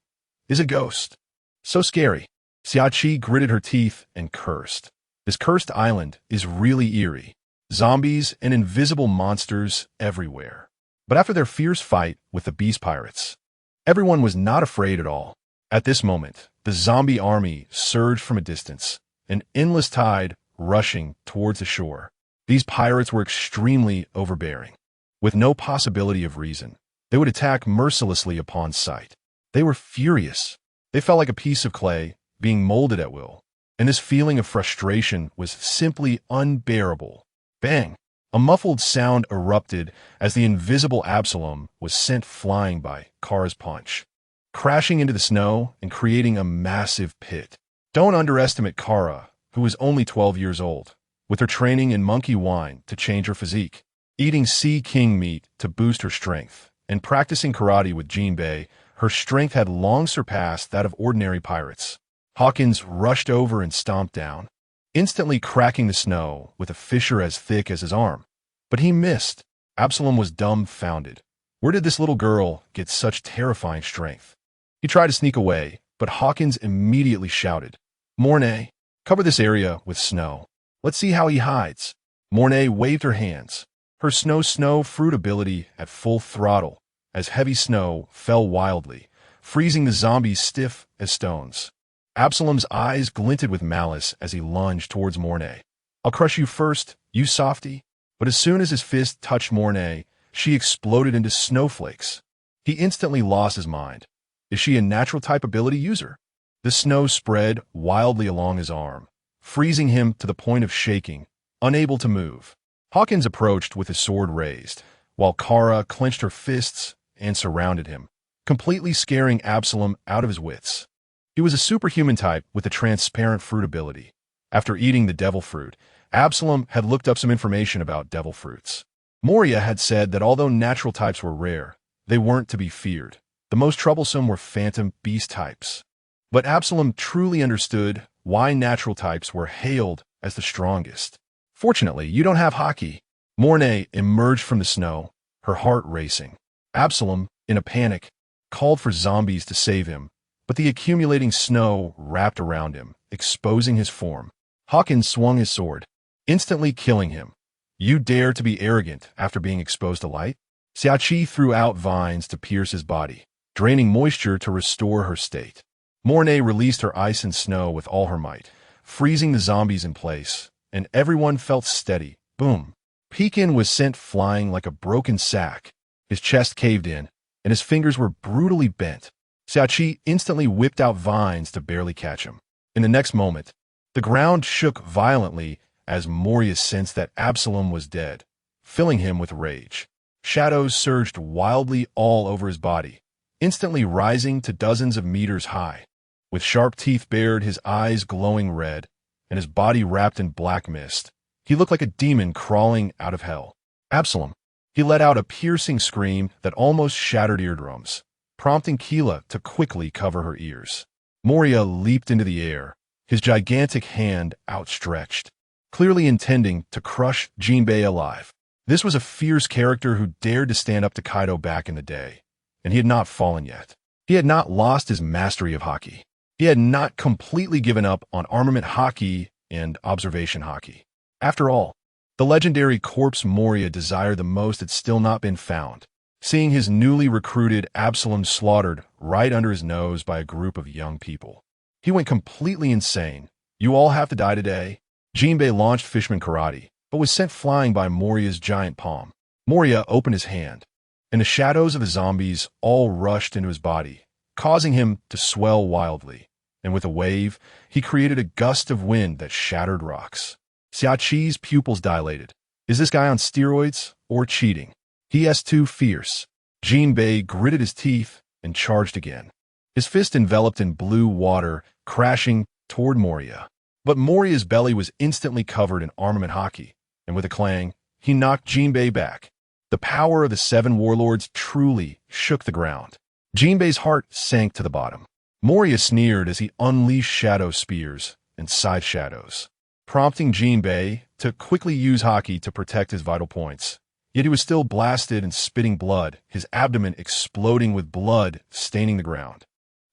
"Is a ghost. So scary." Xiaoqi gritted her teeth and cursed. This cursed island is really eerie. Zombies and invisible monsters everywhere. But after their fierce fight with the beast pirates, everyone was not afraid at all. At this moment, the zombie army surged from a distance, an endless tide rushing towards the shore. These pirates were extremely overbearing. With no possibility of reason, they would attack mercilessly upon sight. They were furious. They felt like a piece of clay being molded at will, and this feeling of frustration was simply unbearable. Bang! A muffled sound erupted as the invisible Absalom was sent flying by Kara's punch, crashing into the snow and creating a massive pit. Don't underestimate Kara, who was only 12 years old, with her training in monkey wine to change her physique, eating sea king meat to boost her strength, and practicing karate with Jinbei. Her strength had long surpassed that of ordinary pirates. Hawkins rushed over and stomped down, instantly cracking the snow with a fissure as thick as his arm. But he missed. Absalom was dumbfounded. Where did this little girl get such terrifying strength? He tried to sneak away, but Hawkins immediately shouted, "Mornay, cover this area with snow. Let's see how he hides." Mornay waved her hands, her snow fruit ability at full throttle, as heavy snow fell wildly, freezing the zombies stiff as stones. Absalom's eyes glinted with malice as he lunged towards Mornay. "I'll crush you first, you softy." But as soon as his fist touched Mornay, she exploded into snowflakes. He instantly lost his mind. Is she a natural type ability user? The snow spread wildly along his arm, freezing him to the point of shaking, unable to move. Hawkins approached with his sword raised, while Kara clenched her fists and surrounded him, completely scaring Absalom out of his wits. He was a superhuman type with a transparent fruit ability. After eating the devil fruit, Absalom had looked up some information about devil fruits. Moria had said that although natural types were rare, they weren't to be feared. The most troublesome were phantom beast types. But Absalom truly understood why natural types were hailed as the strongest. "Fortunately, you don't have hockey." Mornay emerged from the snow, her heart racing. Absalom, in a panic, called for zombies to save him, but the accumulating snow wrapped around him, exposing his form. Hawkins swung his sword, instantly killing him. "You dare to be arrogant after being exposed to light?" Xiaoqi threw out vines to pierce his body, draining moisture to restore her state. Mornay released her ice and snow with all her might, freezing the zombies in place, and everyone felt steady. Boom! Pekin was sent flying like a broken sack. His chest caved in, and his fingers were brutally bent. Xiaoqi instantly whipped out vines to barely catch him. In the next moment, the ground shook violently as Moria sensed that Absalom was dead, filling him with rage. Shadows surged wildly all over his body, instantly rising to dozens of meters high. With sharp teeth bared, his eyes glowing red, and his body wrapped in black mist, he looked like a demon crawling out of hell. "Absalom!" He let out a piercing scream that almost shattered eardrums, prompting Keela to quickly cover her ears. Moria leaped into the air, his gigantic hand outstretched, clearly intending to crush Jinbei alive. This was a fierce character who dared to stand up to Kaido back in the day, and he had not fallen yet. He had not lost his mastery of haki. He had not completely given up on armament haki and observation haki. After all, the legendary corpse Moria desired the most had still not been found. Seeing his newly recruited Absalom slaughtered right under his nose by a group of young people, he went completely insane. You all have to die today. Jinbei launched Fishman Karate, but was sent flying by Moria's giant palm. Moria opened his hand, and the shadows of the zombies all rushed into his body, causing him to swell wildly. And with a wave, he created a gust of wind that shattered rocks. Xiaqi's pupils dilated. Is this guy on steroids or cheating? He is too fierce. Jinbei gritted his teeth and charged again. His fist enveloped in blue water, crashing toward Moria. But Moria's belly was instantly covered in armament haki, and with a clang, he knocked Jinbei back. The power of the seven warlords truly shook the ground. Jinbei's heart sank to the bottom. Moria sneered as he unleashed shadow spears and side shadows, prompting Jinbei to quickly use haki to protect his vital points. Yet he was still blasted and spitting blood, his abdomen exploding with blood staining the ground.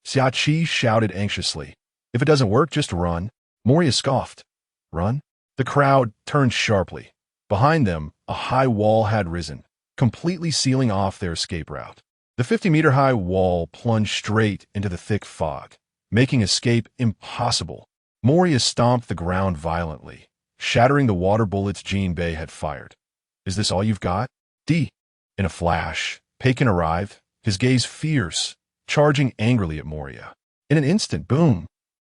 Xiaqi shouted anxiously, "If it doesn't work, just run." Moria scoffed. Run? The crowd turned sharply. Behind them, a high wall had risen, completely sealing off their escape route. The 50-meter-high wall plunged straight into the thick fog, making escape impossible. Moria stomped the ground violently, shattering the water bullets Jinbei had fired. Is this all you've got? D. In a flash, Pekin arrived, his gaze fierce, charging angrily at Moria. In an instant, boom!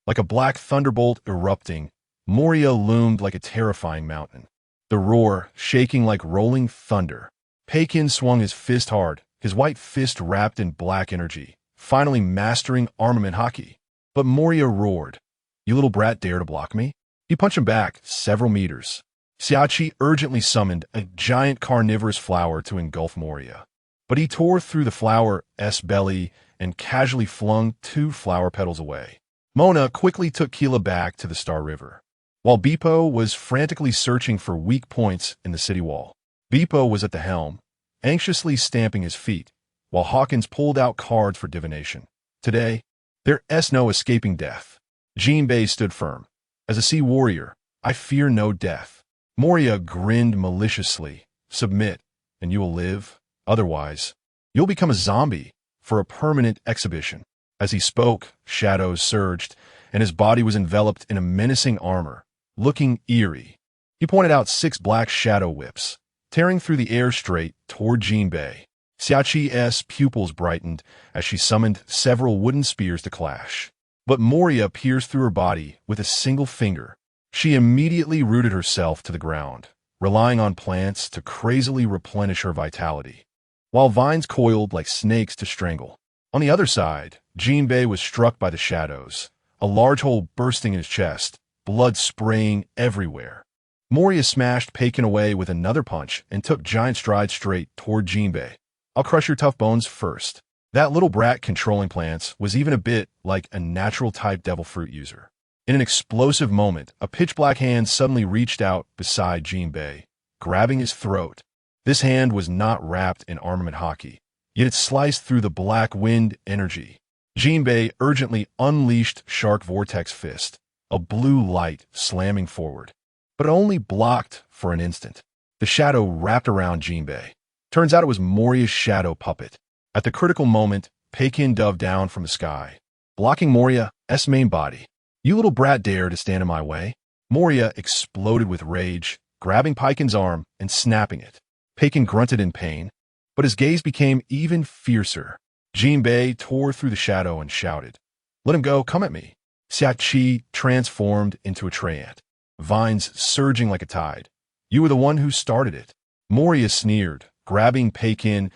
Like a black thunderbolt erupting, Moria loomed like a terrifying mountain, the roar shaking like rolling thunder. Pekin swung his fist hard, his white fist wrapped in black energy, finally mastering armament haki. But Moria roared, "You little brat dare to block me?" He punched him back several meters. Xiaqi urgently summoned a giant carnivorous flower to engulf Moria. But he tore through the flower's belly and casually flung 2 flower petals away. Mona quickly took Keela back to the Star River, while Beepo was frantically searching for weak points in the city wall. Beepo was at the helm, anxiously stamping his feet, while Hawkins pulled out cards for divination. Today, there's no escaping death. Jinbei stood firm. As a sea warrior, I fear no death. Moria grinned maliciously. Submit, and you will live. Otherwise, you'll become a zombie for a permanent exhibition. As he spoke, shadows surged, and his body was enveloped in a menacing armor, looking eerie. He pointed out 6 black shadow whips, tearing through the air straight toward Jinbei. Xiaqi's pupils brightened as she summoned several wooden spears to clash. But Moria pierced through her body with a single finger. She immediately rooted herself to the ground, relying on plants to crazily replenish her vitality, while vines coiled like snakes to strangle. On the other side, Jinbei was struck by the shadows, a large hole bursting in his chest, blood spraying everywhere. Moria smashed Pekin away with another punch and took giant strides straight toward Jinbei. I'll crush your tough bones first. That little brat controlling plants was even a bit like a natural-type devil fruit user. In an explosive moment, a pitch-black hand suddenly reached out beside Jinbei, grabbing his throat. This hand was not wrapped in armament haki, yet it sliced through the black wind energy. Jinbei urgently unleashed Shark Vortex Fist, a blue light slamming forward. But it only blocked for an instant. The shadow wrapped around Jinbei. Turns out it was Moria's shadow puppet. At the critical moment, Pekin dove down from the sky, blocking Moria's main body. You little brat dare to stand in my way? Moria exploded with rage, grabbing Pekin's arm and snapping it. Pekin grunted in pain, but his gaze became even fiercer. Jinbei tore through the shadow and shouted, "Let him go, come at me." Xiaqi transformed into a treant, vines surging like a tide. You were the one who started it. Moria sneered, grabbing Pekin's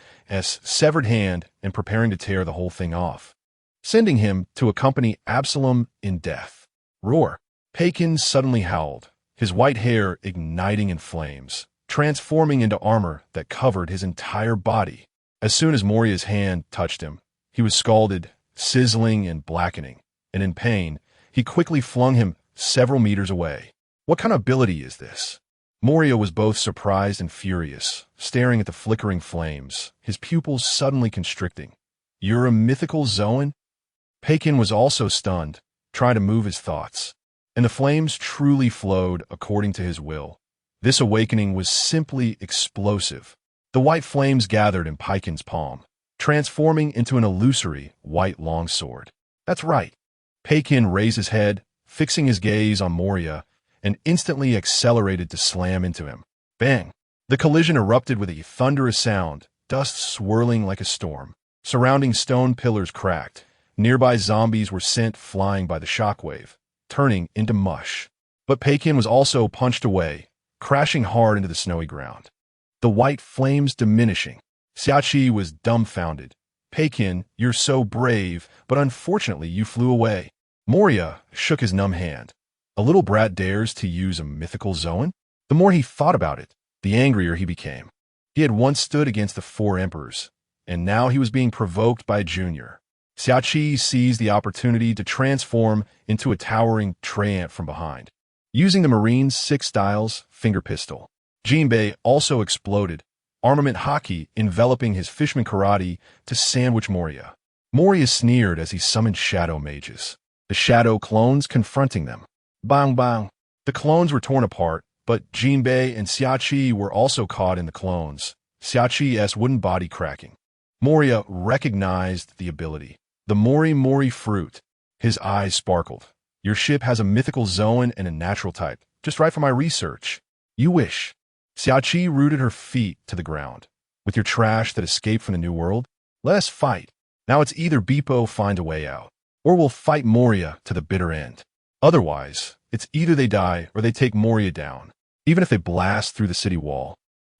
severed hand and preparing to tear the whole thing off, sending him to accompany Absalom in death. Roar! Pekin suddenly howled, his white hair igniting in flames, transforming into armor that covered his entire body. As soon as Moria's hand touched him, he was scalded, sizzling and blackening, and in pain, he quickly flung him several meters away. What kind of ability is this? Moria was both surprised and furious, staring at the flickering flames, his pupils suddenly constricting. "You're a mythical Zoan?" Pekin was also stunned, trying to move his thoughts. And the flames truly flowed according to his will. This awakening was simply explosive. The white flames gathered in Pekin's palm, transforming into an illusory white longsword. "That's right." Pekin raised his head, fixing his gaze on Moria, and instantly accelerated to slam into him. Bang! The collision erupted with a thunderous sound, dust swirling like a storm. Surrounding stone pillars cracked. Nearby zombies were sent flying by the shockwave, turning into mush. But Pekin was also punched away, crashing hard into the snowy ground. The white flames diminishing. Xiaoqi was dumbfounded. "Pekin, you're so brave, but unfortunately you flew away." Moria shook his numb hand. A little brat dares to use a mythical Zoan? The more he thought about it, the angrier he became. He had once stood against the 4 emperors, and now he was being provoked by a junior. Xiaoqi seized the opportunity to transform into a towering treant from behind. Using the Marine's 6 styles finger pistol, Jinbei also exploded, armament haki enveloping his fishman karate to sandwich Moria. Moria sneered as he summoned shadow mages, the shadow clones confronting them. Bang bang. The clones were torn apart, but Jinbei and Xiaoqi were also caught in the clones, Xiaoqi's wooden body cracking. Moria recognized the ability. The Mori Mori fruit. His eyes sparkled. "Your ship has a mythical Zoan and a natural type, just right for my research. You wish." Xiaoqi rooted her feet to the ground. "With your trash that escaped from the New World? Let us fight. Now it's either Beepo find a way out, or we'll fight Moria to the bitter end. Otherwise, it's either they die or they take Moria down, even if they blast through the city wall."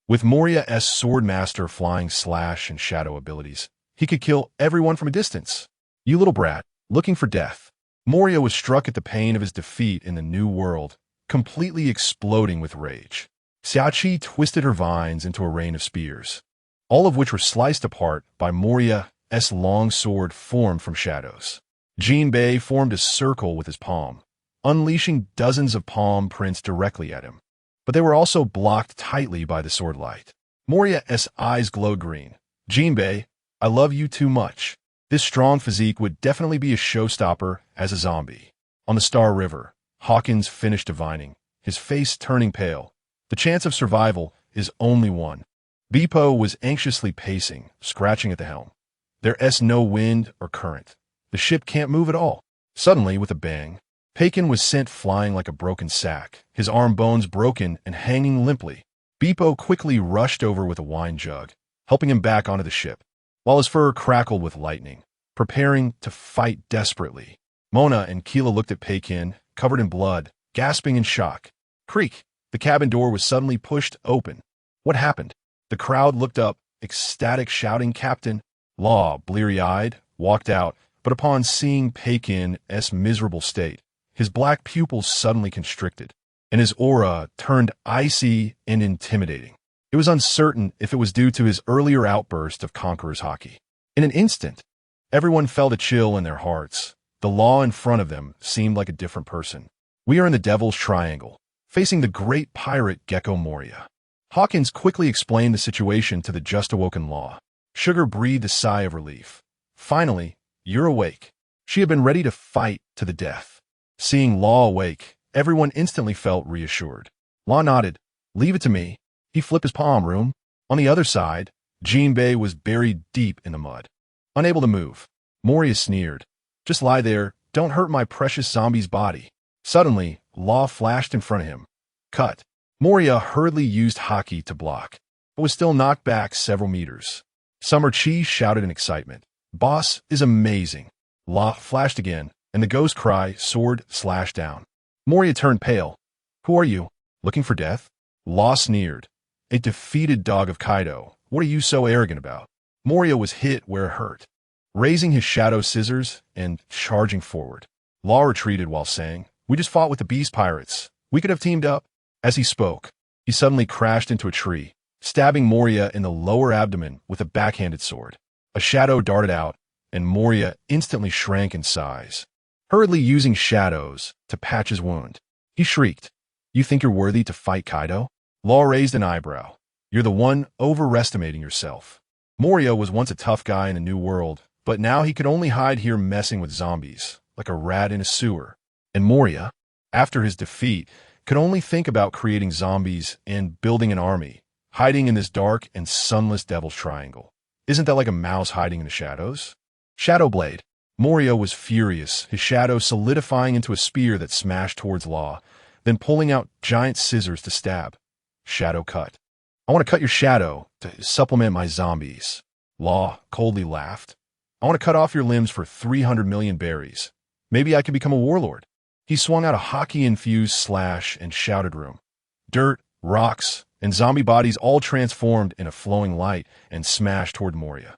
With Moria's swordmaster flying slash and shadow abilities, he could kill everyone from a distance. "You little brat, looking for death." Moria was struck at the pain of his defeat in the New World, completely exploding with rage. Xiaoqi twisted her vines into a rain of spears, all of which were sliced apart by Moria's long sword formed from shadows. Jinbei formed a circle with his palm, unleashing dozens of palm prints directly at him. But they were also blocked tightly by the sword light. Moria's eyes glowed green. "Jinbei, I love you too much." This strong physique would definitely be a showstopper as a zombie. On the Star River, Hawkins finished divining, his face turning pale. The chance of survival is only one. Beepo was anxiously pacing, scratching at the helm. There's no wind or current. The ship can't move at all. Suddenly, with a bang, Pekin was sent flying like a broken sack, his arm bones broken and hanging limply. Beepo quickly rushed over with a wine jug, helping him back onto the ship, while his fur crackled with lightning, preparing to fight desperately. Mona and Keela looked at Pekin, covered in blood, gasping in shock. Creak! The cabin door was suddenly pushed open. What happened? The crowd looked up, ecstatic, shouting. Captain Law, bleary-eyed, walked out, but upon seeing Pekin's miserable state, his black pupils suddenly constricted, and his aura turned icy and intimidating. It was uncertain if it was due to his earlier outburst of Conqueror's haki. In an instant, everyone felt a chill in their hearts. The Law in front of them seemed like a different person. "We are in the Devil's Triangle, facing the great pirate Gecko Moria." Hawkins quickly explained the situation to the just-awoken Law. Sugar breathed a sigh of relief. "Finally, you're awake." She had been ready to fight to the death. Seeing Law awake, everyone instantly felt reassured. Law nodded. "Leave it to me." He flipped his palm room. On the other side, Jinbei was buried deep in the mud, unable to move. Moria sneered. "Just lie there. Don't hurt my precious zombie's body." Suddenly, Law flashed in front of him. Cut. Moria hurriedly used haki to block, but was still knocked back several meters. Summer Chi shouted in excitement. "Boss is amazing." Law flashed again, and the ghost cry sword slashed down. Moria turned pale. "Who are you? Looking for death?" Law sneered. "A defeated dog of Kaido. What are you so arrogant about?" Moria was hit where it hurt, raising his shadow scissors and charging forward. Law retreated while saying, "We just fought with the beast pirates. We could have teamed up." As he spoke, he suddenly crashed into a tree, stabbing Moria in the lower abdomen with a backhanded sword. A shadow darted out, and Moria instantly shrank in size, hurriedly using shadows to patch his wound. He shrieked, "You think you're worthy to fight Kaido?" Law raised an eyebrow. You're the one overestimating yourself. Moria was once a tough guy in a new world, but now he could only hide here messing with zombies, like a rat in a sewer. And Moria, after his defeat, could only think about creating zombies and building an army, hiding in this dark and sunless devil's triangle. Isn't that like a mouse hiding in the shadows? Shadow Blade. Moria was furious, his shadow solidifying into a spear that smashed towards Law, then pulling out giant scissors to stab. Shadow cut. I want to cut your shadow to supplement my zombies. Law coldly laughed. I want to cut off your limbs for 300 million berries. Maybe I could become a warlord. He swung out a hockey-infused slash and shouted room. Dirt, rocks, and zombie bodies all transformed in a flowing light and smashed toward Moria.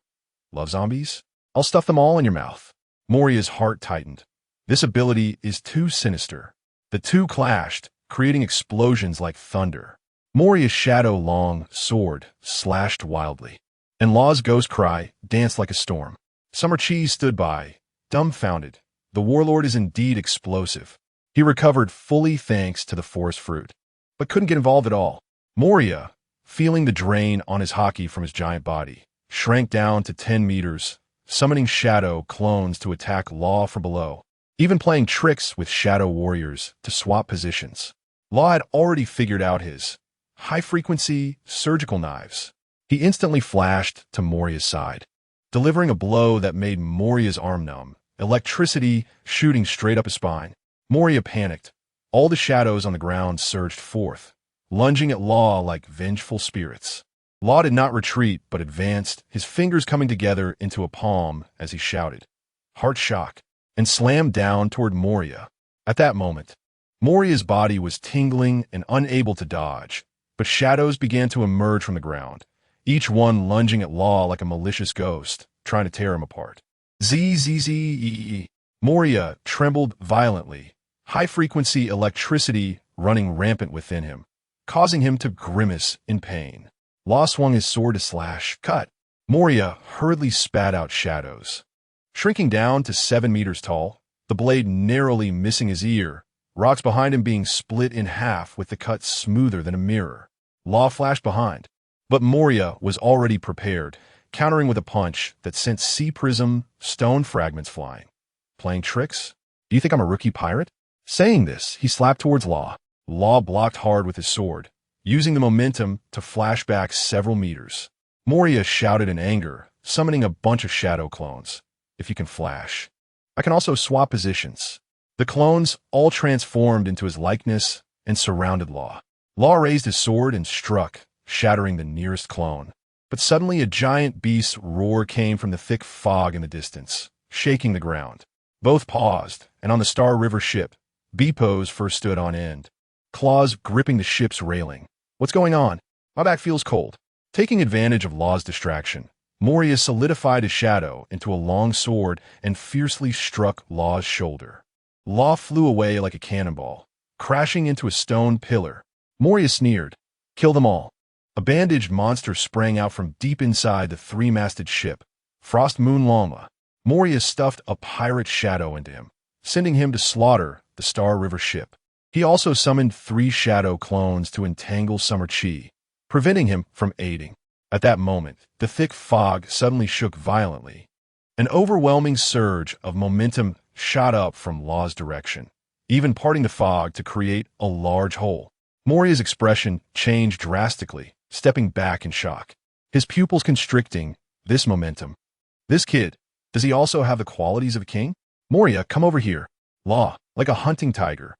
Love zombies? I'll stuff them all in your mouth. Moria's heart tightened. This ability is too sinister. The two clashed, creating explosions like thunder. Moria's shadow-long sword slashed wildly, and Law's ghost cry danced like a storm. Summer Cheese stood by, dumbfounded. The warlord is indeed explosive. He recovered fully thanks to the forest fruit, but couldn't get involved at all. Moria, feeling the drain on his hockey from his giant body, shrank down to 10 meters, summoning shadow clones to attack Law from below, even playing tricks with shadow warriors to swap positions. Law had already figured out his high-frequency surgical knives. He instantly flashed to Moria's side, delivering a blow that made Moria's arm numb, electricity shooting straight up his spine. Moria panicked. All the shadows on the ground surged forth, lunging at Law like vengeful spirits. Law did not retreat, but advanced, his fingers coming together into a palm as he shouted, "Heart shock," and slammed down toward Moria. At that moment, Moria's body was tingling and unable to dodge, but shadows began to emerge from the ground, each one lunging at Law like a malicious ghost, trying to tear him apart. Zzz. Moria trembled violently, high-frequency electricity running rampant within him, causing him to grimace in pain. Law swung his sword to slash, cut. Moria hurriedly spat out shadows. Shrinking down to 7 meters tall, the blade narrowly missing his ear, rocks behind him being split in half with the cut smoother than a mirror. Law flashed behind, but Moria was already prepared, countering with a punch that sent sea prism stone fragments flying. Playing tricks? Do you think I'm a rookie pirate? Saying this, he slapped towards Law. Law blocked hard with his sword, using the momentum to flash back several meters. Moria shouted in anger, summoning a bunch of shadow clones. If you can flash, I can also swap positions. The clones all transformed into his likeness and surrounded Law. Law raised his sword and struck, shattering the nearest clone. But suddenly a giant beast's roar came from the thick fog in the distance, shaking the ground. Both paused, and on the Star River ship, Beepos first stood on end, claws gripping the ship's railing. What's going on? My back feels cold. Taking advantage of Law's distraction, Moria solidified his shadow into a long sword and fiercely struck Law's shoulder. Law flew away like a cannonball, crashing into a stone pillar. Moria sneered, "Kill them all." A bandaged monster sprang out from deep inside the three-masted ship, Frost Moon Llama. Moria stuffed a pirate shadow into him, sending him to slaughter the Star River ship. He also summoned 3 shadow clones to entangle Summer Chi, preventing him from aiding. At that moment, the thick fog suddenly shook violently. An overwhelming surge of momentum shot up from Law's direction, even parting the fog to create a large hole. Moria's expression changed drastically, stepping back in shock, his pupils constricting. This momentum. This kid, does he also have the qualities of a king? Moria, come over here. Law, like a hunting tiger,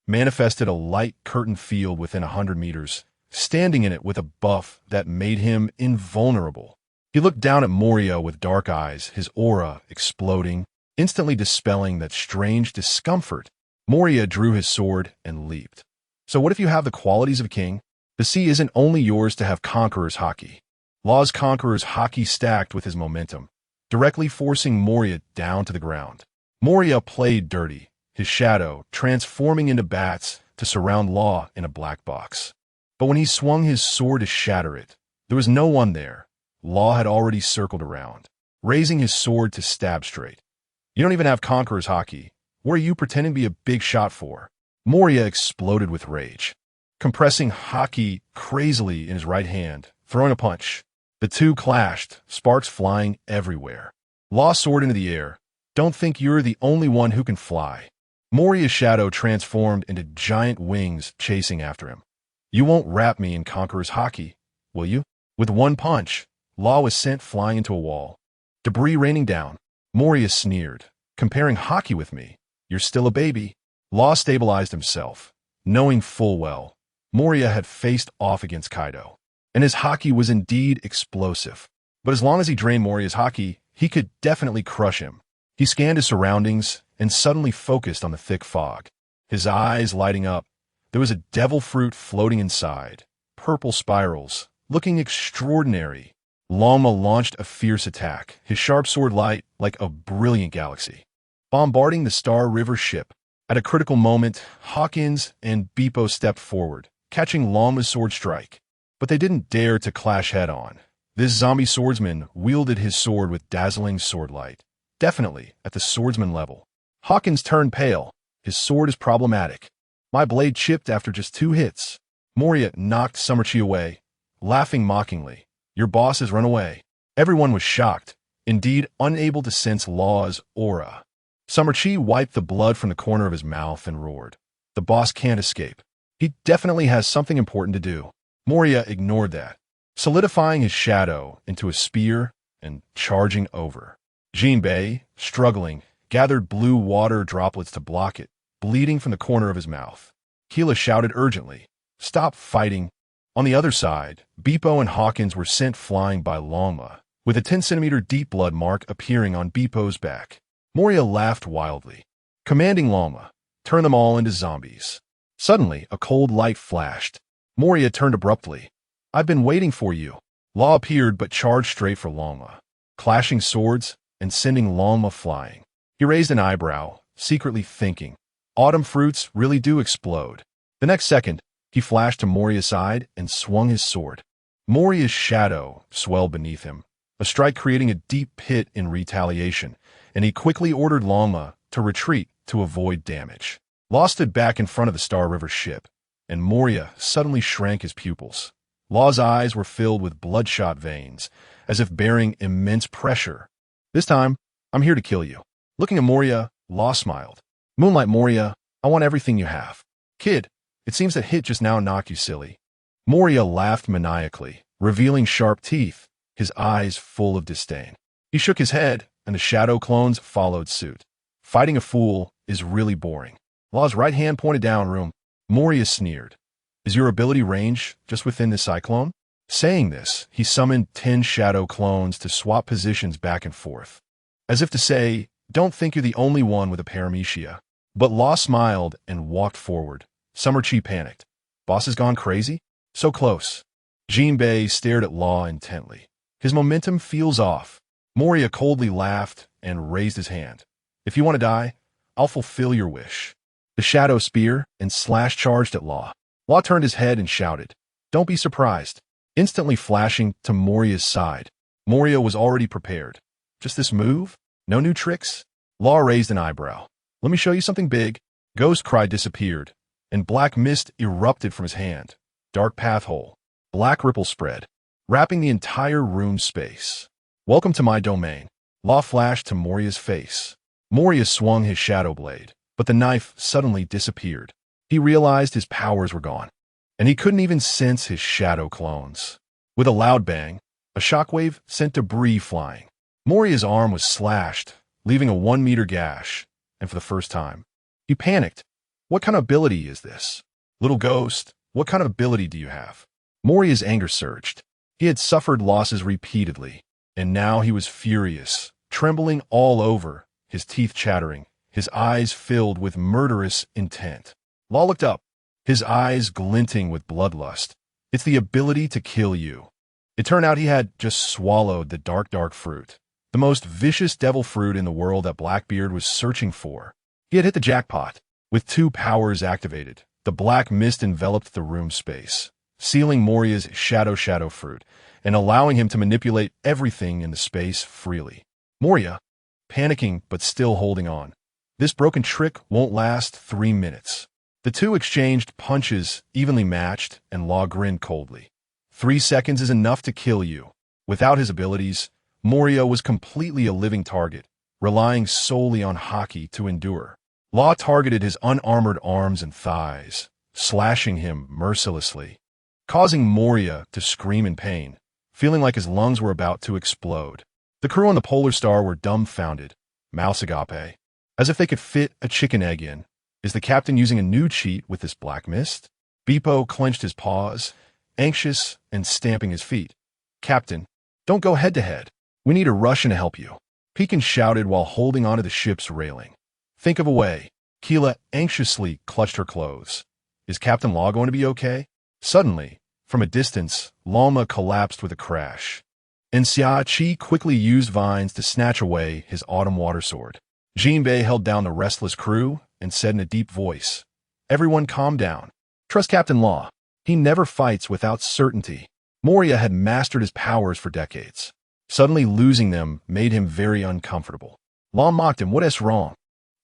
manifested a light curtained field within 100 meters, standing in it with a buff that made him invulnerable. He looked down at Moria with dark eyes, his aura exploding, instantly dispelling that strange discomfort. Moria drew his sword and leaped. So what if you have the qualities of a king? The sea isn't only yours to have conqueror's hockey. Law's conqueror's hockey stacked with his momentum, directly forcing Moria down to the ground. Moria played dirty, his shadow transforming into bats to surround Law in a black box. But when he swung his sword to shatter it, there was no one there. Law had already circled around, raising his sword to stab straight. You don't even have conqueror's hockey. What are you pretending to be a big shot for? Moria exploded with rage. compressing Haki crazily in his right hand, throwing a punch. The two clashed, sparks flying everywhere. Law soared into the air. Don't think you're the only one who can fly. Moria's shadow transformed into giant wings chasing after him. You won't wrap me in Conqueror's Haki, will you? With one punch, Law was sent flying into a wall. Debris raining down. Moria sneered. Comparing Haki with me? You're still a baby. Law stabilized himself, knowing full well Moria had faced off against Kaido, and his Haki was indeed explosive. But as long as he drained Moria's Haki, he could definitely crush him. He scanned his surroundings and suddenly focused on the thick fog. His eyes lighting up. There was a devil fruit floating inside, purple spirals, looking extraordinary. Lama launched a fierce attack, his sharp sword light like a brilliant galaxy, bombarding the Star River ship. At a critical moment, Hawkins and Beppo stepped forward, catching Lama's sword strike. But they didn't dare to clash head-on. This zombie swordsman wielded his sword with dazzling sword light, definitely at the swordsman level. Hawkins turned pale. His sword is problematic. My blade chipped after just 2 hits. Moria knocked Summerchi away, laughing mockingly. Your boss has run away. Everyone was shocked, indeed unable to sense Law's aura. Summerchi wiped the blood from the corner of his mouth and roared. The boss can't escape. He definitely has something important to do. Moria ignored that, solidifying his shadow into a spear and charging over. Jinbei, struggling, gathered blue water droplets to block it, bleeding from the corner of his mouth. Keela shouted urgently, "Stop fighting." On the other side, Beppo and Hawkins were sent flying by Lama, with a 10-centimeter deep blood mark appearing on Beppo's back. Moria laughed wildly, commanding Lama, "Turn them all into zombies." Suddenly, a cold light flashed. Moria turned abruptly. "I've been waiting for you." Law appeared but charged straight for Lama, clashing swords and sending Lama flying. He raised an eyebrow, secretly thinking, autumn fruits really do explode. The next second, he flashed to Moria's side and swung his sword. Moria's shadow swelled beneath him, a strike creating a deep pit in retaliation, and he quickly ordered Lama to retreat to avoid damage. Law stood back in front of the Star River ship, and Moria suddenly shrank his pupils. Law's eyes were filled with bloodshot veins, as if bearing immense pressure. "This time, I'm here to kill you." Looking at Moria, Law smiled. "Moonlight Moria, I want everything you have." "Kid, it seems that hit just now knocked you silly." Moria laughed maniacally, revealing sharp teeth, his eyes full of disdain. He shook his head, and the shadow clones followed suit. "Fighting a fool is really boring." Law's right hand pointed downroom. Moria sneered. "Is your ability range just within the cyclone?" Saying this, he summoned 10 shadow clones to swap positions back and forth, as if to say, "Don't think you're the only one with a paramecia." But Law smiled and walked forward. Summerchi panicked. "Boss has gone crazy?" "So close." Jinbei stared at Law intently. "His momentum feels off." Moria coldly laughed and raised his hand. "If you want to die, I'll fulfill your wish." The shadow spear and slash charged at Law. Law turned his head and shouted, "Don't be surprised," instantly flashing to Moria's side. Moria was already prepared. "Just this move? No new tricks?" Law raised an eyebrow. "Let me show you something big." Ghost Cry disappeared, and black mist erupted from his hand. Dark path hole. Black ripple spread, wrapping the entire room space. "Welcome to my domain." Law flashed to Moria's face. Moria swung his shadow blade, but the knife suddenly disappeared. He realized his powers were gone, and he couldn't even sense his shadow clones. With a loud bang, a shockwave sent debris flying. Moria's arm was slashed, leaving a 1-meter gash, and for the first time, he panicked. "What kind of ability is this? Little ghost, what kind of ability do you have?" Moria's anger surged. He had suffered losses repeatedly, and now he was furious, trembling all over, his teeth chattering, his eyes filled with murderous intent. Law looked up, his eyes glinting with bloodlust. "It's the ability to kill you." It turned out he had just swallowed the dark fruit, the most vicious devil fruit in the world that Blackbeard was searching for. He had hit the jackpot. With 2 powers activated, the black mist enveloped the room space, sealing Moria's shadow fruit and allowing him to manipulate everything in the space freely. Moria, panicking but still holding on. This broken trick won't last 3 minutes. The two exchanged punches evenly matched, and Law grinned coldly. 3 seconds is enough to kill you. Without his abilities, Moria was completely a living target, relying solely on Haki to endure. Law targeted his unarmored arms and thighs, slashing him mercilessly, causing Moria to scream in pain, feeling like his lungs were about to explode. The crew on the Polar Star were dumbfounded, mouths agape, as if they could fit a chicken egg in. Is the captain using a new cheat with this black mist? Beepo clenched his paws, anxious and stamping his feet. Captain, don't go head-to-head. We need a Russian to help you. Pekin shouted while holding onto the ship's railing. Think of a way. Keela anxiously clutched her clothes. Is Captain Law going to be okay? Suddenly, from a distance, Lama collapsed with a crash, and Xia Qi quickly used vines to snatch away his autumn water sword. Jinbei held down the restless crew and said in a deep voice, "Everyone calm down. Trust Captain Law. He never fights without certainty." Moria had mastered his powers for decades. Suddenly losing them made him very uncomfortable. Law mocked him. "What is wrong?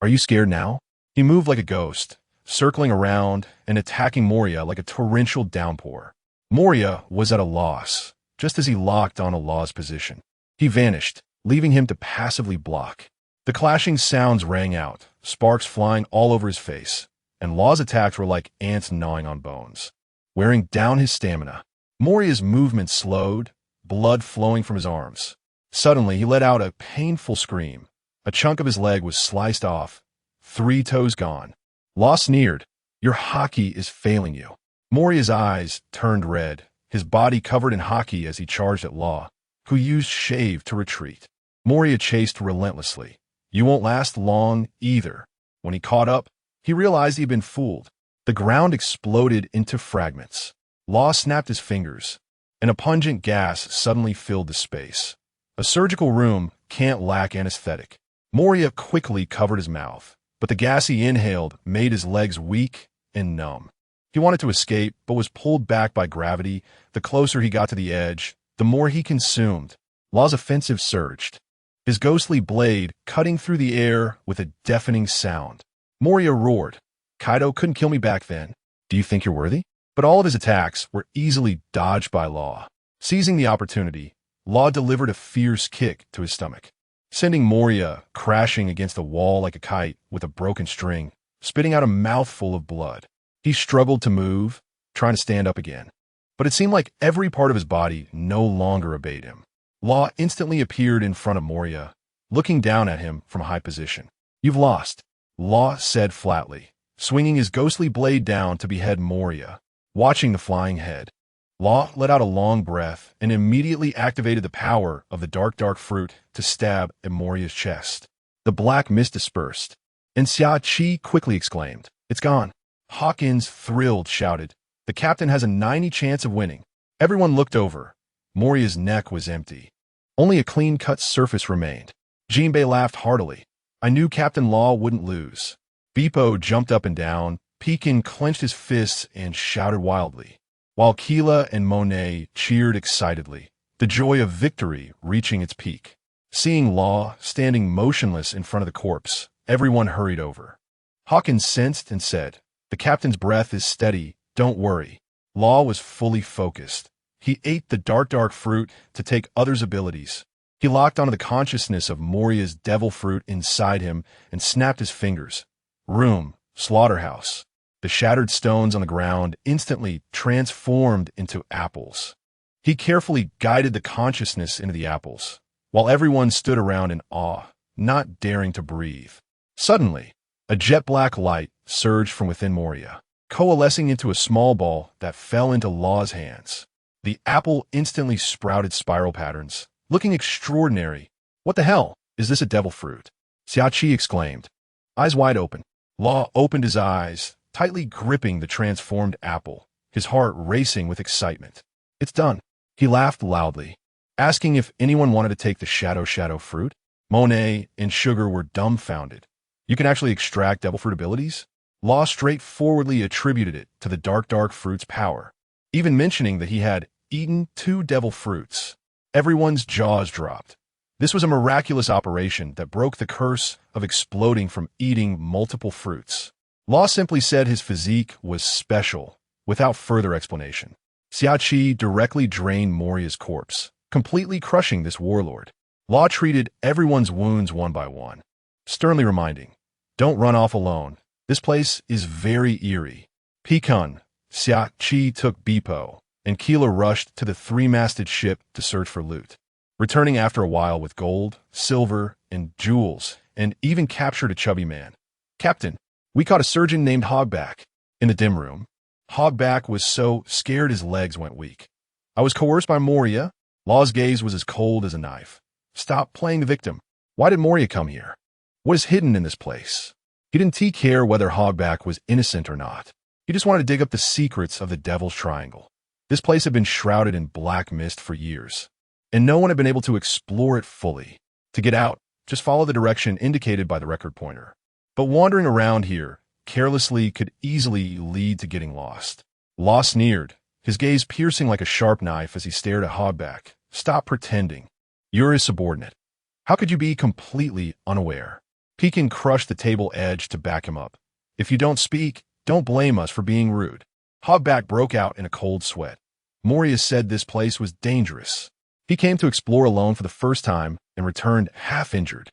Are you scared now?" He moved like a ghost, circling around and attacking Moria like a torrential downpour. Moria was at a loss, just as he locked on a Law's position. He vanished, leaving him to passively block. The clashing sounds rang out, sparks flying all over his face, and Law's attacks were like ants gnawing on bones, wearing down his stamina. Moria's movement slowed, blood flowing from his arms. Suddenly, he let out a painful scream. A chunk of his leg was sliced off, 3 toes gone. Law sneered, "Your Haki is failing you." Moria's eyes turned red, his body covered in Haki as he charged at Law, who used Shave to retreat. Moria chased relentlessly. You won't last long either. When he caught up, he realized he'd been fooled. The ground exploded into fragments. Law snapped his fingers, and a pungent gas suddenly filled the space. A surgical room can't lack anesthetic. Moria quickly covered his mouth, but the gas he inhaled made his legs weak and numb. He wanted to escape, but was pulled back by gravity. The closer he got to the edge, the more he consumed. Law's offensive surged, his ghostly blade cutting through the air with a deafening sound. Moria roared, "Kaido couldn't kill me back then. Do you think you're worthy?" But all of his attacks were easily dodged by Law. Seizing the opportunity, Law delivered a fierce kick to his stomach, sending Moria crashing against the wall like a kite with a broken string, spitting out a mouthful of blood. He struggled to move, trying to stand up again, but it seemed like every part of his body no longer obeyed him. Law instantly appeared in front of Moria, looking down at him from a high position. "You've lost," Law said flatly, swinging his ghostly blade down to behead Moria. Watching the flying head, Law let out a long breath and immediately activated the power of the dark fruit to stab at Moria's chest. The black mist dispersed, and Xia Qi quickly exclaimed, "It's gone." Hawkins, thrilled, shouted, "The captain has a 90 chance of winning." Everyone looked over. Moria's neck was empty. Only a clean-cut surface remained. Jinbei laughed heartily. "I knew Captain Law wouldn't lose." Beepo jumped up and down. Pekin clenched his fists and shouted wildly, while Keela and Monet cheered excitedly, the joy of victory reaching its peak. Seeing Law standing motionless in front of the corpse, everyone hurried over. Hawkins sensed and said, "The captain's breath is steady, don't worry." Law was fully focused. He ate the dark fruit to take others' abilities. He locked onto the consciousness of Moria's devil fruit inside him and snapped his fingers. Room, slaughterhouse. The shattered stones on the ground instantly transformed into apples. He carefully guided the consciousness into the apples, while everyone stood around in awe, not daring to breathe. Suddenly, a jet-black light surged from within Moria, coalescing into a small ball that fell into Law's hands. The apple instantly sprouted spiral patterns, looking extraordinary. "What the hell? Is this a devil fruit?" Xia Qi exclaimed, eyes wide open. Law opened his eyes, tightly gripping the transformed apple, his heart racing with excitement. "It's done." He laughed loudly, asking if anyone wanted to take the shadow fruit. Monet and Sugar were dumbfounded. "You can actually extract devil fruit abilities?" Law straightforwardly attributed it to the dark fruit's power, even mentioning that he had eaten 2 devil fruits. Everyone's jaws dropped. This was a miraculous operation that broke the curse of exploding from eating multiple fruits. Law simply said his physique was special, without further explanation. Xiaoqi directly drained Moria's corpse, completely crushing this warlord. Law treated everyone's wounds one by one, sternly reminding, "Don't run off alone. This place is very eerie." Pecan, Xiaoqi took Bipo, and Keela rushed to the three-masted ship to search for loot, returning after a while with gold, silver, and jewels, and even captured a chubby man. "Captain, we caught a surgeon named Hogback." In the dim room, Hogback was so scared his legs went weak. "I was coerced by Moria." Law's gaze was as cold as a knife. "Stop playing the victim. Why did Moria come here? What is hidden in this place?" He didn't care whether Hogback was innocent or not. He just wanted to dig up the secrets of the Devil's Triangle. This place had been shrouded in black mist for years, and no one had been able to explore it fully. To get out, just follow the direction indicated by the record pointer. But wandering around here carelessly could easily lead to getting lost. Law sneered, his gaze piercing like a sharp knife as he stared at Hogback. "Stop pretending. You're his subordinate. How could you be completely unaware?" Pekin crushed the table edge to back him up. "If you don't speak, don't blame us for being rude." Hogback broke out in a cold sweat. Moria said this place was dangerous. He came to explore alone for the first time and returned half-injured.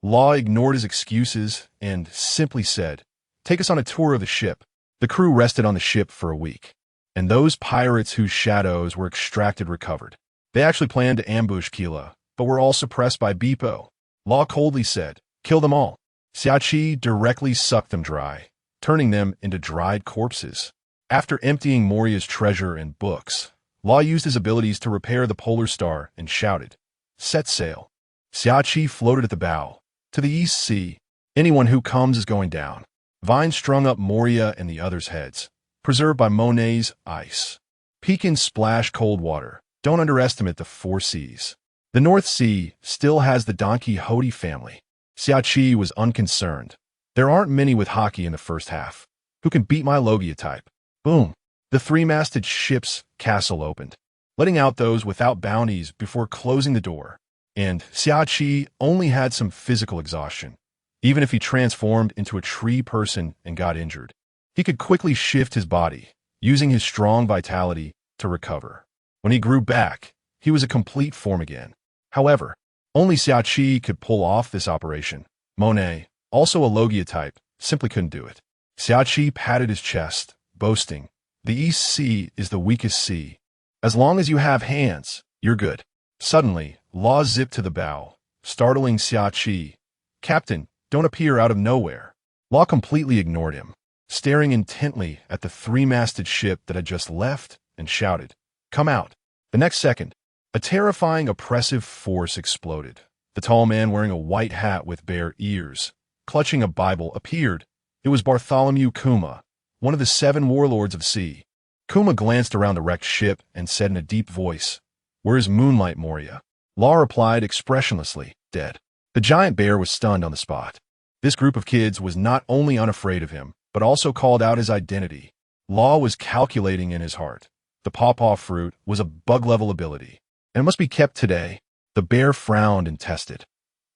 Law ignored his excuses and simply said, "Take us on a tour of the ship." The crew rested on the ship for a week, and those pirates whose shadows were extracted recovered. They actually planned to ambush Keela, but were all suppressed by Bipo. Law coldly said, "Kill them all." Xiaoqi directly sucked them dry, turning them into dried corpses. After emptying Moria's treasure and books, Law used his abilities to repair the polar star and shouted, "Set sail." Xiaoqi floated at the bow. To the East Sea, anyone who comes is going down. Vines strung up Moria and the others' heads, preserved by Monet's ice. Pekin splashed cold water. Don't underestimate the four seas. The North Sea still has the Don Quixote family. Xiaoqi was unconcerned. "There aren't many with hockey in the first half. Who can beat my Logia type?" Boom. The three-masted ship's castle opened, letting out those without bounties before closing the door. And Xiaoqi only had some physical exhaustion. Even if he transformed into a tree person and got injured, he could quickly shift his body, using his strong vitality to recover. When he grew back, he was a complete form again. However, only Xiaoqi could pull off this operation. Monet, also a Logia type, simply couldn't do it. Xiaoqi patted his chest, boasting, "The East Sea is the weakest sea. As long as you have hands, you're good." Suddenly, Law zipped to the bow, startling Xiaoqi. "Captain, don't appear out of nowhere." Law completely ignored him, staring intently at the three-masted ship that had just left, and shouted, "Come out." The next second, a terrifying oppressive force exploded. The tall man wearing a white hat with bare ears, clutching a Bible, appeared. It was Bartholomew Kuma, one of the 7 warlords of sea. Kuma glanced around the wrecked ship and said in a deep voice, "Where is Moonlight Moria?" Law replied expressionlessly, "Dead." The giant bear was stunned on the spot. This group of kids was not only unafraid of him, but also called out his identity. Law was calculating in his heart. The pawpaw fruit was a bug-level ability, and it must be kept today. The bear frowned and tested.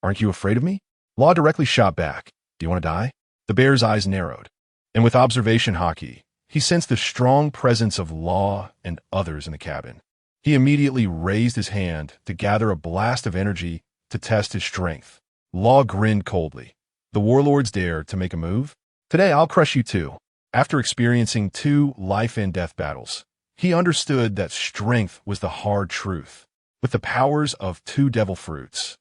"Aren't you afraid of me?" Law directly shot back. "Do you want to die?" The bear's eyes narrowed, and with observation hockey, he sensed the strong presence of Law and others in the cabin. He immediately raised his hand to gather a blast of energy to test his strength. Law grinned coldly. "The warlords dare to make a move? Today I'll crush you too." After experiencing 2 life-and-death battles, he understood that strength was the hard truth. With the powers of 2 devil fruits,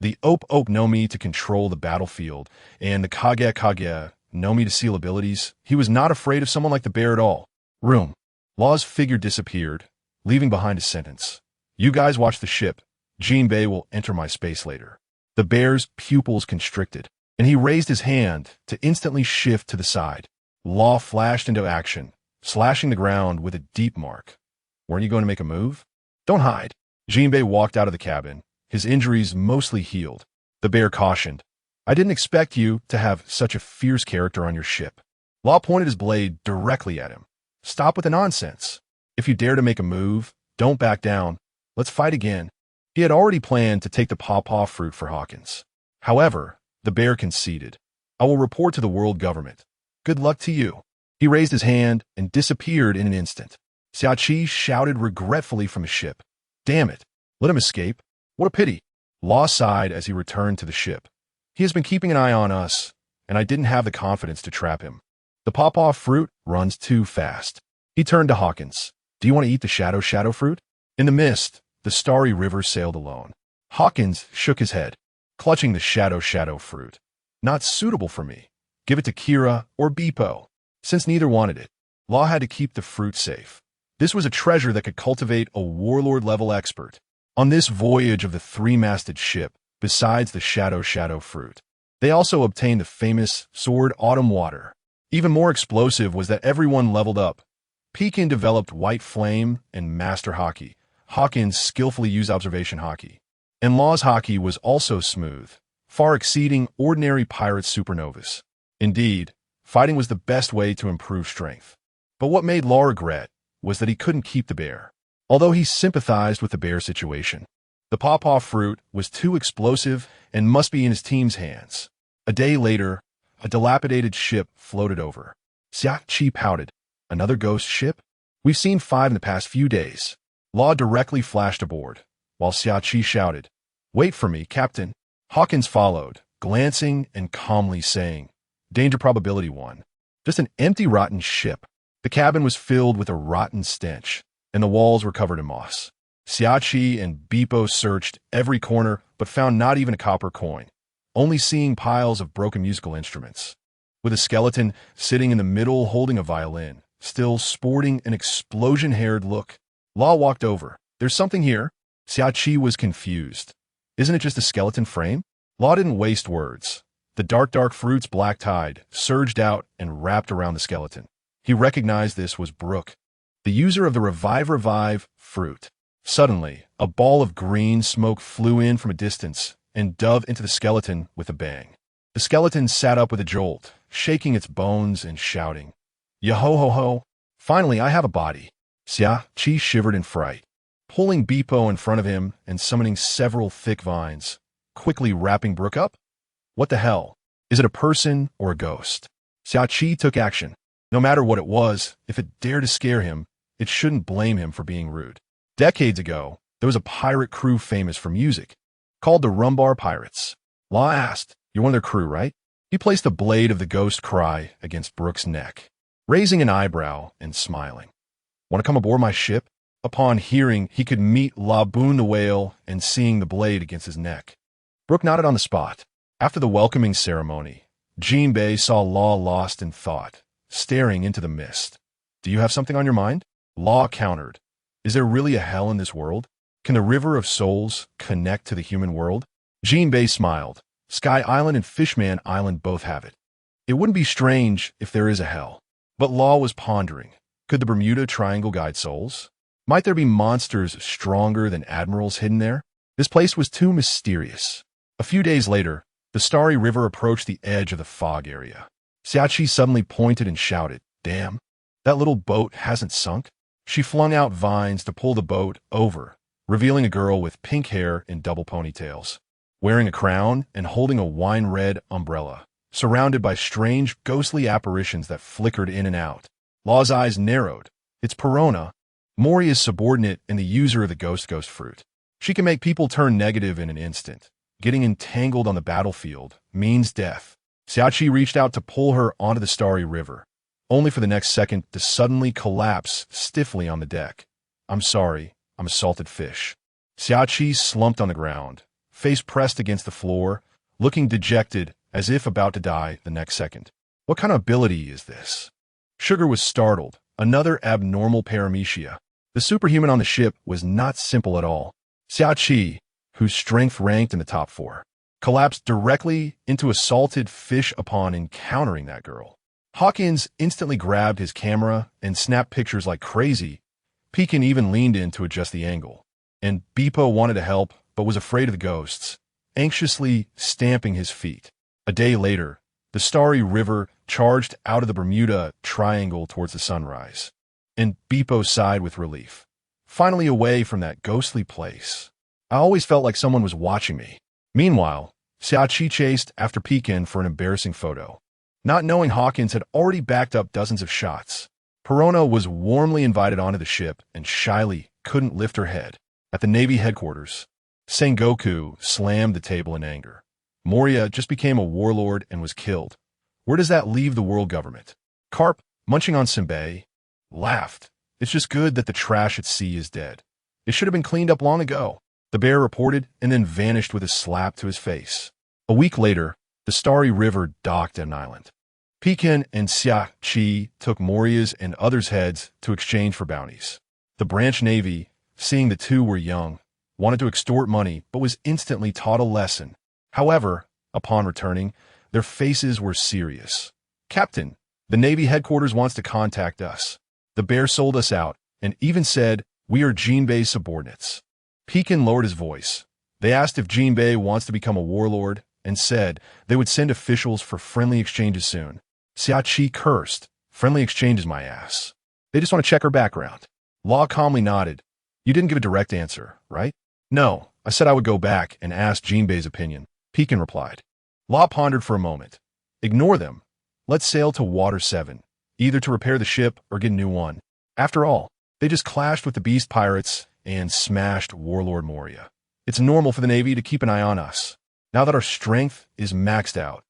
the Ope Ope no Mi to control the battlefield, and the Kage Kage no Mi to seal abilities, he was not afraid of someone like the bear at all. Room. Law's figure disappeared, leaving behind a sentence. "You guys watch the ship. Jinbei will enter my space later." The bear's pupils constricted, and he raised his hand to instantly shift to the side. Law flashed into action, slashing the ground with a deep mark. "Weren't you going to make a move? Don't hide." Jinbei walked out of the cabin, his injuries mostly healed. The bear cautioned, "I didn't expect you to have such a fierce character on your ship." Law pointed his blade directly at him. "Stop with the nonsense. If you dare to make a move, don't back down. Let's fight again." He had already planned to take the pawpaw fruit for Hawkins. However, the bear conceded. "I will report to the world government. Good luck to you. He raised his hand and disappeared in an instant. Xiaoqi shouted regretfully from his ship. Damn it. Let him escape. What a pity. Law sighed as he returned to the ship. He has been keeping an eye on us, and I didn't have the confidence to trap him. The pawpaw fruit runs too fast. He turned to Hawkins. Do you want to eat the shadow fruit? In the mist, the starry river sailed alone. Hawkins shook his head, clutching the shadow fruit. Not suitable for me. Give it to Kira or Beepo. Since neither wanted it, Law had to keep the fruit safe. This was a treasure that could cultivate a warlord-level expert. On this voyage of the three-masted ship, besides the shadow fruit, they also obtained the famous sword Autumn Water. Even more explosive was that everyone leveled up. Pekin developed White Flame and Master Hockey. Hawkins skillfully used Observation Hockey. And Law's Hockey was also smooth, far exceeding ordinary pirate supernovas. Indeed, fighting was the best way to improve strength. But what made Law regret was that he couldn't keep the bear. Although he sympathized with the bear situation, the pawpaw fruit was too explosive and must be in his team's hands. A day later, a dilapidated ship floated over. Xiaoqi pouted. Another ghost ship? We've seen 5 in the past few days. Law directly flashed aboard, while Xiaoqi shouted, Wait for me, Captain. Hawkins followed, glancing and calmly saying, Danger probability 1. Just an empty rotten ship. The cabin was filled with a rotten stench, and the walls were covered in moss. Xiaoqi and Beepo searched every corner, but found not even a copper coin, only seeing piles of broken musical instruments. With a skeleton sitting in the middle holding a violin, still sporting an explosion-haired look, Law walked over. There's something here. Xiaoqi was confused. Isn't it just a skeleton frame? Law didn't waste words. The dark fruit's black tide surged out and wrapped around the skeleton. He recognized this was Brooke, the user of the Revive fruit. Suddenly, a ball of green smoke flew in from a distance and dove into the skeleton with a bang. The skeleton sat up with a jolt, shaking its bones and shouting, Yo-ho-ho-ho! Finally, I have a body. Xiaoqi shivered in fright, pulling Beepo in front of him and summoning several thick vines, quickly wrapping Brooke up. What the hell? Is it a person or a ghost? Xiaoqi took action. No matter what it was, if it dared to scare him, it shouldn't blame him for being rude. Decades ago, there was a pirate crew famous for music, called the Rumbar Pirates. Law asked, You're one of their crew, right? He placed the blade of the ghost cry against Brooke's neck, raising an eyebrow and smiling. Want to come aboard my ship? Upon hearing he could meet La Boon the whale and seeing the blade against his neck, Brooke nodded on the spot. After the welcoming ceremony, Jinbei saw Law lost in thought, staring into the mist. Do you have something on your mind? Law countered. Is there really a hell in this world? Can the river of souls connect to the human world? Jinbei smiled. Sky Island and Fishman Island both have it. It wouldn't be strange if there is a hell. But Law was pondering. Could the Bermuda Triangle guide souls? Might there be monsters stronger than admirals hidden there? This place was too mysterious. A few days later, the starry river approached the edge of the fog area. Xiaoqi suddenly pointed and shouted, Damn, that little boat hasn't sunk. She flung out vines to pull the boat over, revealing a girl with pink hair and double ponytails, wearing a crown and holding a wine-red umbrella, surrounded by strange, ghostly apparitions that flickered in and out. Law's eyes narrowed. It's Perona. Mori is subordinate and the user of the ghost fruit. She can make people turn negative in an instant. Getting entangled on the battlefield means death. Xiaoqi reached out to pull her onto the starry river, only for the next second to suddenly collapse stiffly on the deck. I'm sorry, I'm a salted fish. Xiaoqi slumped on the ground, face pressed against the floor, looking dejected as if about to die the next second. What kind of ability is this? Sugar was startled. Another abnormal paramecia. The superhuman on the ship was not simple at all. Xiaoqi, whose strength ranked in the top 4, collapsed directly into a salted fish upon encountering that girl. Hawkins instantly grabbed his camera and snapped pictures like crazy. Pekin even leaned in to adjust the angle. And Beepo wanted to help, but was afraid of the ghosts, anxiously stamping his feet. A day later, the starry river charged out of the Bermuda Triangle towards the sunrise, and Beepo sighed with relief. Finally away from that ghostly place. I always felt like someone was watching me. Meanwhile, Xiaoqi chased after Pekin for an embarrassing photo. not knowing Hawkins had already backed up dozens of shots. Perona was warmly invited onto the ship and shyly couldn't lift her head. At the Navy headquarters, Sengoku slammed the table in anger. Moria just became a warlord and was killed. Where does that leave the world government? Carp, munching on Senbei, laughed. It's just good that the trash at sea is dead. It should have been cleaned up long ago. The bear reported and then vanished with a slap to his face. A week later, the Starry River docked at an island. Pekin and Xia Qi took Moria's and others' heads to exchange for bounties. The branch navy, seeing the two were young, wanted to extort money but was instantly taught a lesson. However, upon returning, their faces were serious. Captain, the Navy headquarters wants to contact us. The bear sold us out and even said we are Jinbei's subordinates. Pekin lowered his voice. They asked if Jinbei wants to become a warlord and said they would send officials for friendly exchanges soon. Xia Qi cursed. Friendly exchanges, my ass. They just want to check her background. Law calmly nodded. You didn't give a direct answer, right? No, I said I would go back and ask Jinbei's opinion. Pekin replied. Law pondered for a moment. Ignore them. Let's sail to Water 7, either to repair the ship or get a new one. After all, they just clashed with the beast pirates and smashed Warlord Moria. It's normal for the Navy to keep an eye on us, now that our strength is maxed out.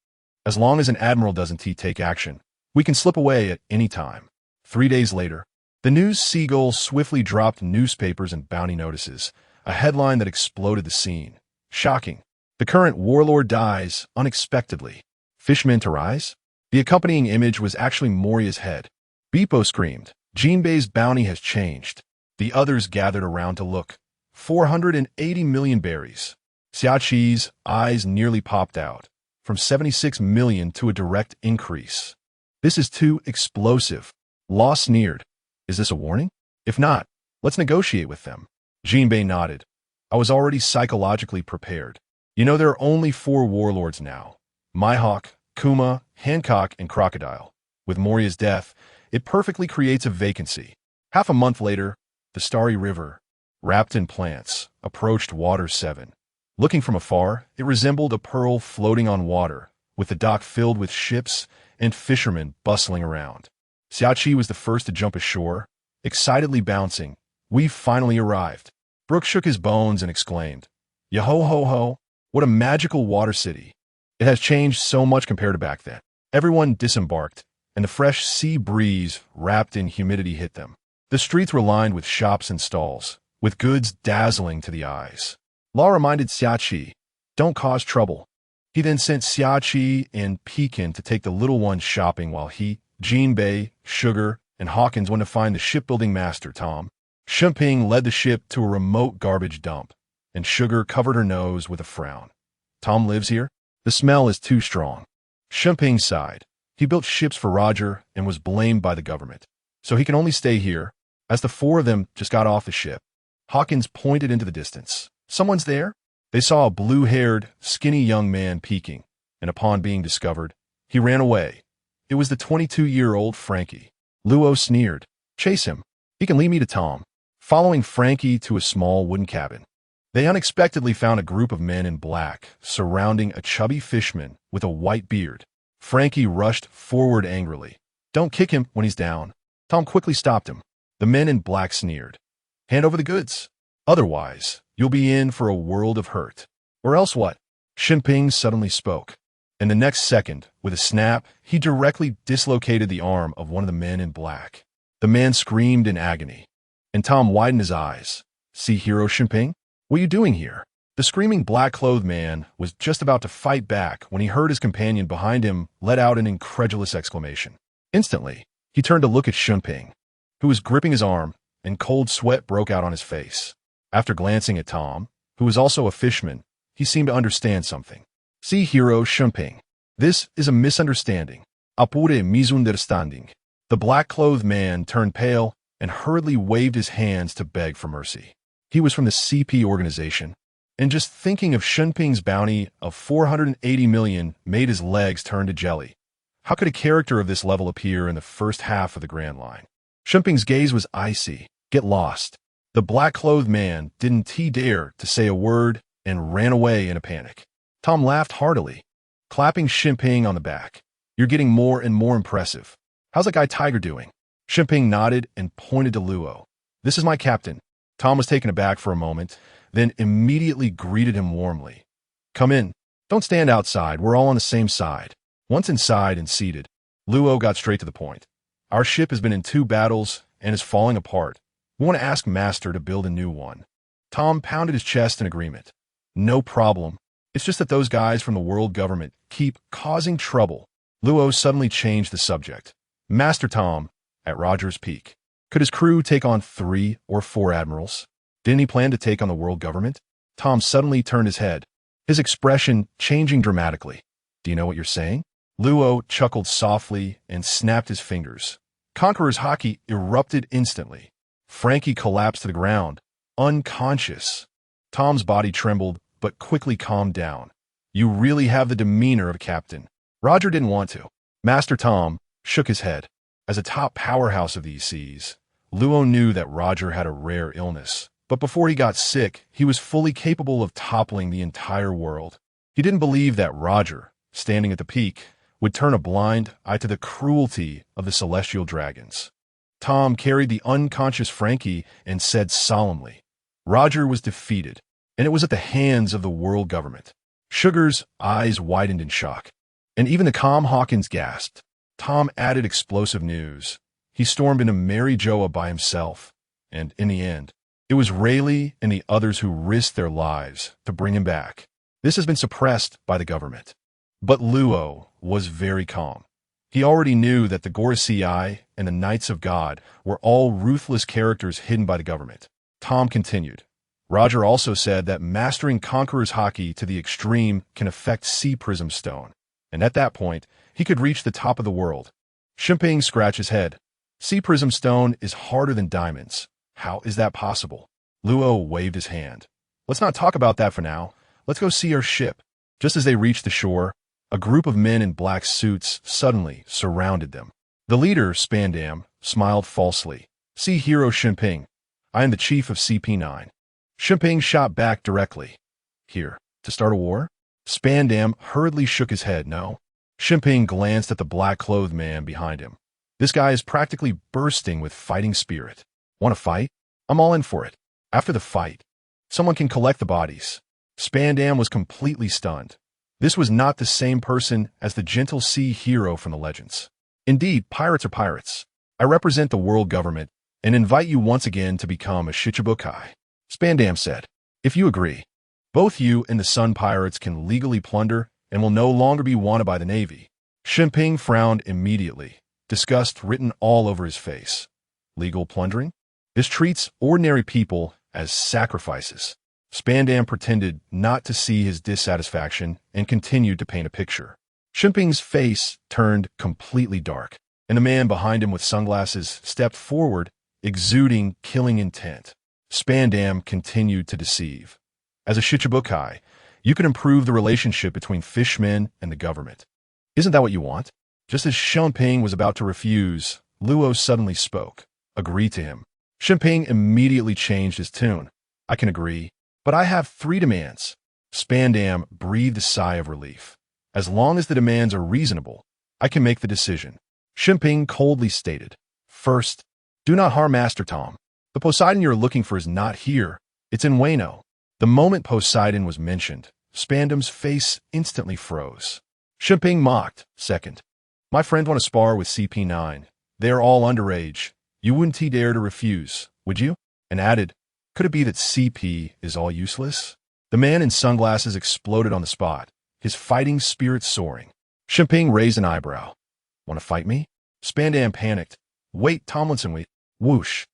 As long as an admiral doesn't take action, we can slip away at any time. 3 days later, the News Seagull swiftly dropped newspapers and bounty notices, a headline that exploded the scene. Shocking. The current warlord dies unexpectedly. Fishmen to rise? The accompanying image was actually Moria's head. Beppo screamed. Jinbei's bounty has changed. The others gathered around to look. 480 million berries. Xia Qi's eyes nearly popped out. From 76 million to a direct increase. This is too explosive. Law sneered. Is this a warning? If not, let's negotiate with them. Jinbei nodded. I was already psychologically prepared. You know, there are only 4 warlords now. Mihawk, Kuma, Hancock, and Crocodile. With Moria's death, it perfectly creates a vacancy. Half a month later, the Starry River, wrapped in plants, approached Water 7. Looking from afar, it resembled a pearl floating on water, with the dock filled with ships and fishermen bustling around. Xia Qi was the first to jump ashore, excitedly bouncing. We've finally arrived. Brooke shook his bones and exclaimed, Yo-ho-ho-ho, what a magical water city. It has changed so much compared to back then. Everyone disembarked, and the fresh sea breeze wrapped in humidity hit them. The streets were lined with shops and stalls, with goods dazzling to the eyes. Law reminded Xia Qi, don't cause trouble. He then sent Xia Qi and Pekin to take the little ones shopping while he, Jinbei, Sugar, and Hawkins went to find the shipbuilding master, Tom. Shenping led the ship to a remote garbage dump, and Sugar covered her nose with a frown. Tom lives here? The smell is too strong. Shenping sighed. He built ships for Roger and was blamed by the government, so he can only stay here, as the 4 of them just got off the ship. Hawkins pointed into the distance. Someone's there? They saw a blue-haired, skinny young man peeking, and upon being discovered, he ran away. It was the 22-year-old Frankie. Luo sneered. Chase him. He can lead me to Tom. Following Frankie to a small wooden cabin, they unexpectedly found a group of men in black surrounding a chubby fishman with a white beard. Frankie rushed forward angrily. Don't kick him when he's down. Tom quickly stopped him. The men in black sneered. Hand over the goods. Otherwise, you'll be in for a world of hurt. Or else what? Shenping suddenly spoke. And the next second, with a snap, he directly dislocated the arm of one of the men in black. The man screamed in agony. And Tom widened his eyes. See hero Shenping? What are you doing here? The screaming black-clothed man was just about to fight back when he heard his companion behind him let out an incredulous exclamation. Instantly, he turned to look at Shenping, who was gripping his arm, and cold sweat broke out on his face. After glancing at Tom, who was also a fisherman, he seemed to understand something. See hero Shenping. This is a misunderstanding. Apure misunderstanding. The black-clothed man turned pale and hurriedly waved his hands to beg for mercy. He was from the CP organization, and just thinking of Shenping's bounty of 480 million made his legs turn to jelly. How could a character of this level appear in the first half of the Grand Line? Shenping's gaze was icy. Get lost. The black-clothed man didn't dare to say a word and ran away in a panic. Tom laughed heartily, clapping Shenping on the back. You're getting more and more impressive. How's that guy Tiger doing? Shimping nodded and pointed to Luo. This is my captain. Tom was taken aback for a moment, then immediately greeted him warmly. Come in. Don't stand outside. We're all on the same side. Once inside and seated, Luo got straight to the point. Our ship has been in 2 battles and is falling apart. We want to ask Master to build a new one. Tom pounded his chest in agreement. No problem. It's just that those guys from the world government keep causing trouble. Luo suddenly changed the subject. Master Tom, at Roger's peak, could his crew take on 3 or 4 admirals? Didn't he plan to take on the world government? Tom suddenly turned his head, his expression changing dramatically. Do you know what you're saying? Luo chuckled softly and snapped his fingers. Conqueror's hockey erupted instantly. Frankie collapsed to the ground, unconscious. Tom's body trembled, but quickly calmed down. You really have the demeanor of a captain. Roger didn't want to. Master Tom shook his head. As a top powerhouse of these seas, Luo knew that Roger had a rare illness. But before he got sick, he was fully capable of toppling the entire world. He didn't believe that Roger, standing at the peak, would turn a blind eye to the cruelty of the celestial dragons. Tom carried the unconscious Frankie and said solemnly, Roger was defeated, and it was at the hands of the world government. Sugar's eyes widened in shock, and even the calm Hawkins gasped. Tom added explosive news. He stormed into Mary Joa by himself, and in the end, it was Rayleigh and the others who risked their lives to bring him back. This has been suppressed by the government. But Luo was very calm. He already knew that the Gorosei and the Knights of God were all ruthless characters hidden by the government. Tom continued. Roger also said that mastering Conqueror's hockey to the extreme can affect Sea Prism Stone, and at that point, he could reach the top of the world. Shimping scratched his head. Sea Prism Stone is harder than diamonds. How is that possible? Luo waved his hand. Let's not talk about that for now. Let's go see our ship. Just as they reached the shore, a group of men in black suits suddenly surrounded them. The leader, Spandam, smiled falsely. See Hero Shimping. I am the chief of CP9. Shimping shot back directly. Here, to start a war? Spandam hurriedly shook his head. No. Shimping glanced at the black-clothed man behind him. This guy is practically bursting with fighting spirit. Want to fight? I'm all in for it. After the fight, someone can collect the bodies. Spandam was completely stunned. This was not the same person as the gentle sea hero from the legends. Indeed, pirates are pirates. I represent the world government and invite you once again to become a Shichibukai. Spandam said, if you agree, both you and the Sun Pirates can legally plunder and will no longer be wanted by the Navy. Shimping frowned immediately, disgust written all over his face. Legal plundering? This treats ordinary people as sacrifices. Spandam pretended not to see his dissatisfaction and continued to paint a picture. Shimping's face turned completely dark, and the man behind him with sunglasses stepped forward, exuding killing intent. Spandam continued to deceive. As a Shichibukai, you can improve the relationship between fishmen and the government. Isn't that what you want? Just as Shimping was about to refuse, Luo suddenly spoke. Agree to him. Shimping immediately changed his tune. I can agree, but I have 3 demands. Spandam breathed a sigh of relief. As long as the demands are reasonable, I can make the decision. Shimping coldly stated. First, do not harm Master Tom. The Poseidon you're looking for is not here. It's in Wano. The moment Poseidon was mentioned, Spandam's face instantly froze. Shimping mocked. Second, my friend want to spar with CP9. They are all underage. You wouldn't dare to refuse, would you? And added, could it be that CP is all useless? The man in sunglasses exploded on the spot, his fighting spirit soaring. Shimping raised an eyebrow. Want to fight me? Spandam panicked. Wait, Tomlinson, wait. Whoosh.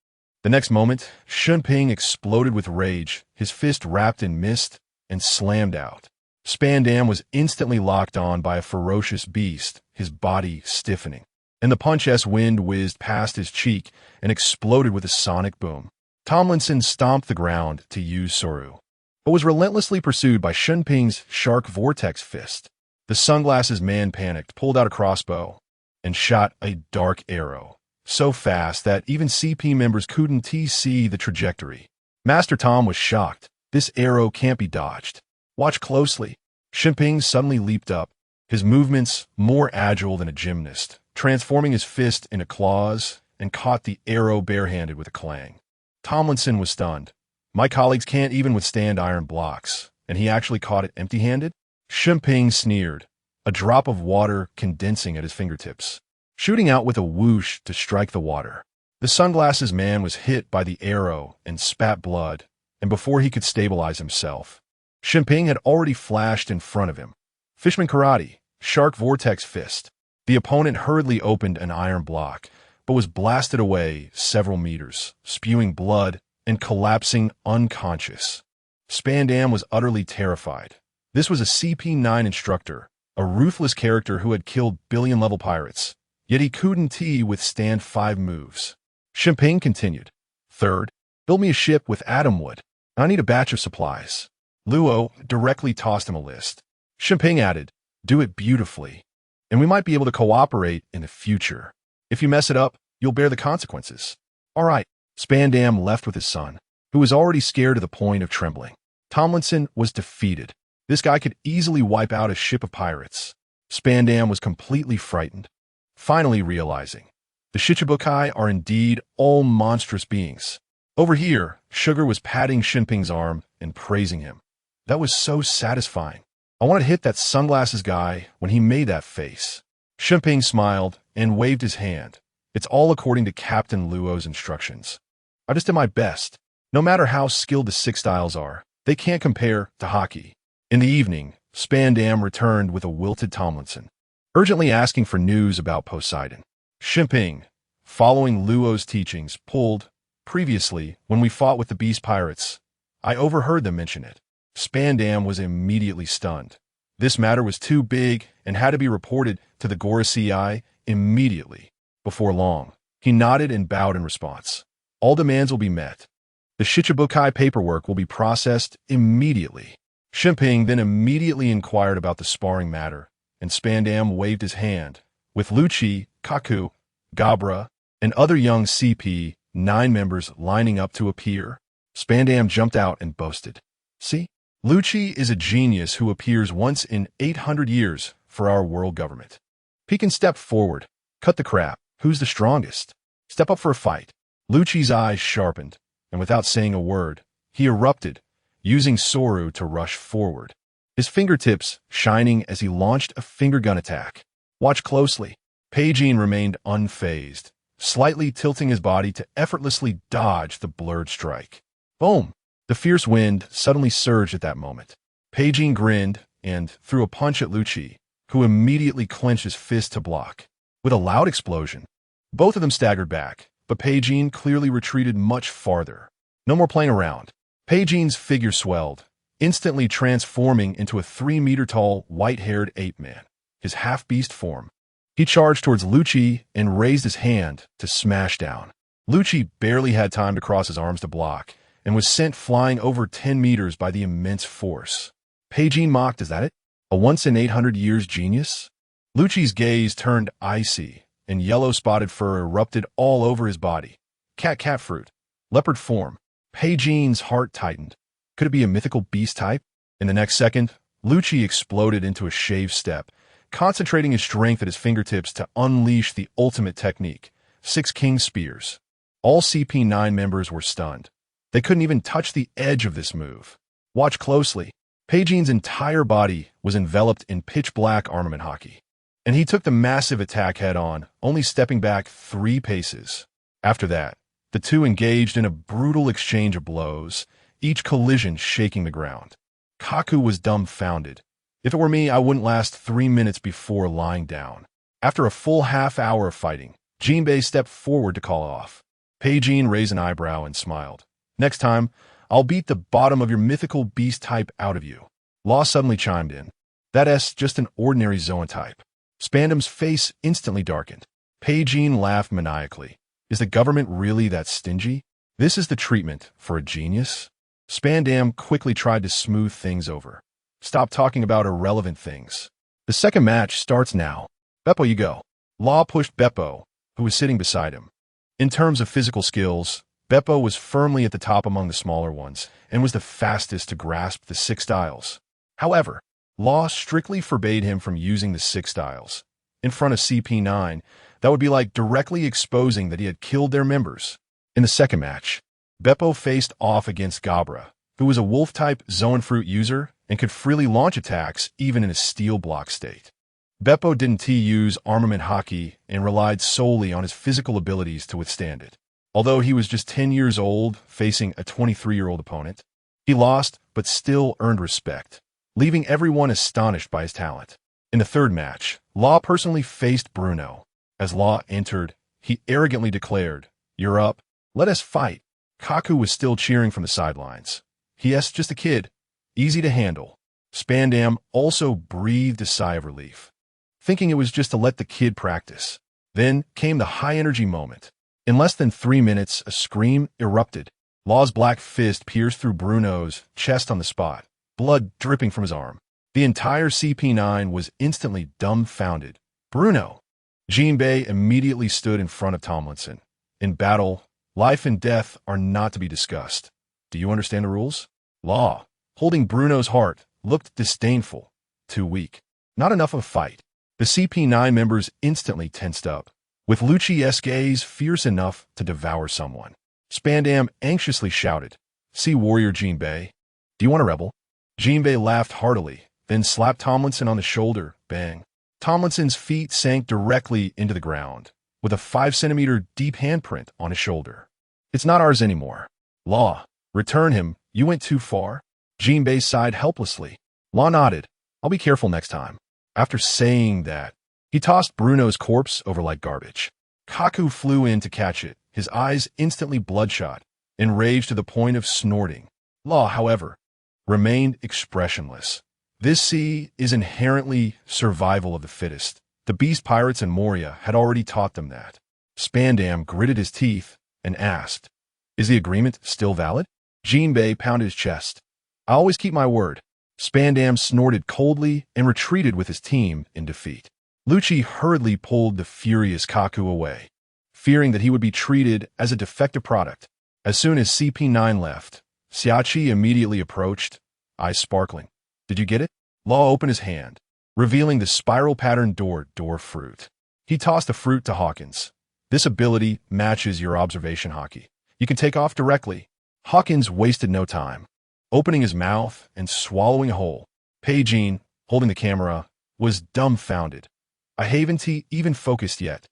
The next moment, Shimping exploded with rage, his fist wrapped in mist, and slammed out. Spandam was instantly locked on by a ferocious beast, his body stiffening. And the punch-s wind whizzed past his cheek and exploded with a sonic boom. Tomlinson stomped the ground to use Soru, but was relentlessly pursued by Shimping's shark vortex fist. The sunglasses man panicked, pulled out a crossbow, and shot a dark arrow, so fast that even CP members couldn't see the trajectory. Master Tom was shocked. This arrow can't be dodged. Watch closely. Shimping suddenly leaped up, his movements more agile than a gymnast, transforming his fist into claws, and caught the arrow barehanded with a clang. Tomlinson was stunned. My colleagues can't even withstand iron blocks, and he actually caught it empty-handed? Shimping sneered, a drop of water condensing at his fingertips, shooting out with a whoosh to strike the water. The sunglasses man was hit by the arrow and spat blood, and before he could stabilize himself, Shimping had already flashed in front of him. Fishman karate, shark vortex fist. The opponent hurriedly opened an iron block, but was blasted away several meters, spewing blood and collapsing unconscious. Spandam was utterly terrified. This was a CP9 instructor, a ruthless character who had killed billion-level pirates, yet he couldn't withstand 5 moves. Shimping continued. Third, build me a ship with atom wood. I need a batch of supplies. Luo directly tossed him a list. Shimping added, do it beautifully, and we might be able to cooperate in the future. If you mess it up, you'll bear the consequences. All right. Spandam left with his son, who was already scared to the point of trembling. Tomlinson was defeated. This guy could easily wipe out a ship of pirates. Spandam was completely frightened, finally realizing the Shichibukai are indeed all monstrous beings. Over here, Sugar was patting Shimping's arm and praising him. That was so satisfying. I wanted to hit that sunglasses guy when he made that face. Shimping smiled and waved his hand. It's all according to Captain Luo's instructions. I just did my best. No matter how skilled the 6 styles are, they can't compare to hockey. In the evening, Spandam returned with a wilted Tomlinson, urgently asking for news about Poseidon. Shimping, following Luo's teachings, pulled. Previously, when we fought with the beast pirates, I overheard them mention it. Spandam was immediately stunned. This matter was too big and had to be reported to the Gorosei immediately. Before long, he nodded and bowed in response. All demands will be met. The Shichibukai paperwork will be processed immediately. Shimping then immediately inquired about the sparring matter, and Spandam waved his hand, with Lucci, Kaku, Gabra, and other young CP9 members lining up to appear. Spandam jumped out and boasted. See? Lucci is a genius who appears once in 800 years for our world government. Pekin stepped forward. Cut the crap. Who's the strongest? Step up for a fight. Lucci's eyes sharpened, and without saying a word, he erupted, using Soru to rush forward, his fingertips shining as he launched a finger gun attack. Watch closely. Peijin remained unfazed, slightly tilting his body to effortlessly dodge the blurred strike. Boom! The fierce wind suddenly surged at that moment. Peijin grinned and threw a punch at Lucci, who immediately clenched his fist to block. With a loud explosion, both of them staggered back, but Peijin clearly retreated much farther. No more playing around. Peijin's figure swelled, instantly transforming into a 3-meter-tall, white-haired ape man, his half-beast form. He charged towards Lucci and raised his hand to smash down. Lucci barely had time to cross his arms to block, and was sent flying over 10 meters by the immense force. Peijin mocked, is that it? A once-in-800 years genius? Lucci's gaze turned icy, and yellow-spotted fur erupted all over his body. Cat fruit. Leopard form. Peijin's heart tightened. Could it be a mythical beast type? In the next second, Lucci exploded into a shaved step, concentrating his strength at his fingertips to unleash the ultimate technique, 6 king spears. All CP9 members were stunned. They couldn't even touch the edge of this move. Watch closely. Peijin's entire body was enveloped in pitch-black armament hockey, and he took the massive attack head-on, only stepping back 3 paces. After that, the two engaged in a brutal exchange of blows, each collision shaking the ground. Kaku was dumbfounded. If it were me, I wouldn't last 3 minutes before lying down. After a full half-hour of fighting, Jinbei stepped forward to call off. Peijin raised an eyebrow and smiled. Next time, I'll beat the bottom of your mythical beast type out of you. Law suddenly chimed in. That's just an ordinary Zoan type. Spandam's face instantly darkened. Peijin laughed maniacally. Is the government really that stingy? This is the treatment for a genius? Spandam quickly tried to smooth things over. Stop talking about irrelevant things. The second match starts now. Beppo, you go. Law pushed Beppo, who was sitting beside him. In terms of physical skills, Beppo was firmly at the top among the smaller ones and was the fastest to grasp the 6 styles. However, Law strictly forbade him from using the six styles. In front of CP9, that would be like directly exposing that he had killed their members. In the second match, Beppo faced off against Gabra, who was a wolf-type Zoan Fruit user and could freely launch attacks even in a steel block state. Beppo didn't use armament hockey and relied solely on his physical abilities to withstand it. Although he was just 10 years old, facing a 23-year-old opponent, he lost but still earned respect, leaving everyone astonished by his talent. In the third match, Law personally faced Bruno. As Law entered, he arrogantly declared, "You're up. Let us fight." Kaku was still cheering from the sidelines. Yes, just a kid. Easy to handle. Spandam also breathed a sigh of relief, thinking it was just to let the kid practice. Then came the high-energy moment. In less than 3 minutes, a scream erupted. Law's black fist pierced through Bruno's chest on the spot, blood dripping from his arm. The entire CP9 was instantly dumbfounded. Bruno! Jinbei immediately stood in front of Tomlinson. In battle, life and death are not to be discussed. Do you understand the rules? Law, holding Bruno's heart, looked disdainful. Too weak. Not enough of a fight. The CP9 members instantly tensed up, with Lucci's gaze fierce enough to devour someone. Spandam anxiously shouted, "See Warrior Jinbei. Do you want a rebel?" Jinbei laughed heartily, then slapped Tomlinson on the shoulder. Bang. Tomlinson's feet sank directly into the ground, with a 5-centimeter deep handprint on his shoulder. "It's not ours anymore. Law, return him. You went too far." Jinbei sighed helplessly. Law nodded. "I'll be careful next time." After saying that, he tossed Bruno's corpse over like garbage. Kaku flew in to catch it, his eyes instantly bloodshot, enraged to the point of snorting. Law, however, remained expressionless. This sea is inherently survival of the fittest. The beast pirates in Moria had already taught them that. Spandam gritted his teeth and asked, "Is the agreement still valid?" Jinbei pounded his chest. "I always keep my word." Spandam snorted coldly and retreated with his team in defeat. Lucci hurriedly pulled the furious Kaku away, fearing that he would be treated as a defective product. As soon as CP9 left, Xiachi immediately approached, eyes sparkling. "Did you get it?" Law opened his hand, revealing the spiral-pattern door fruit. He tossed the fruit to Hawkins. "This ability matches your observation hockey. You can take off directly." Hawkins wasted no time, opening his mouth and swallowing whole. Pei-Jin, holding the camera, was dumbfounded. I haven't even focused yet.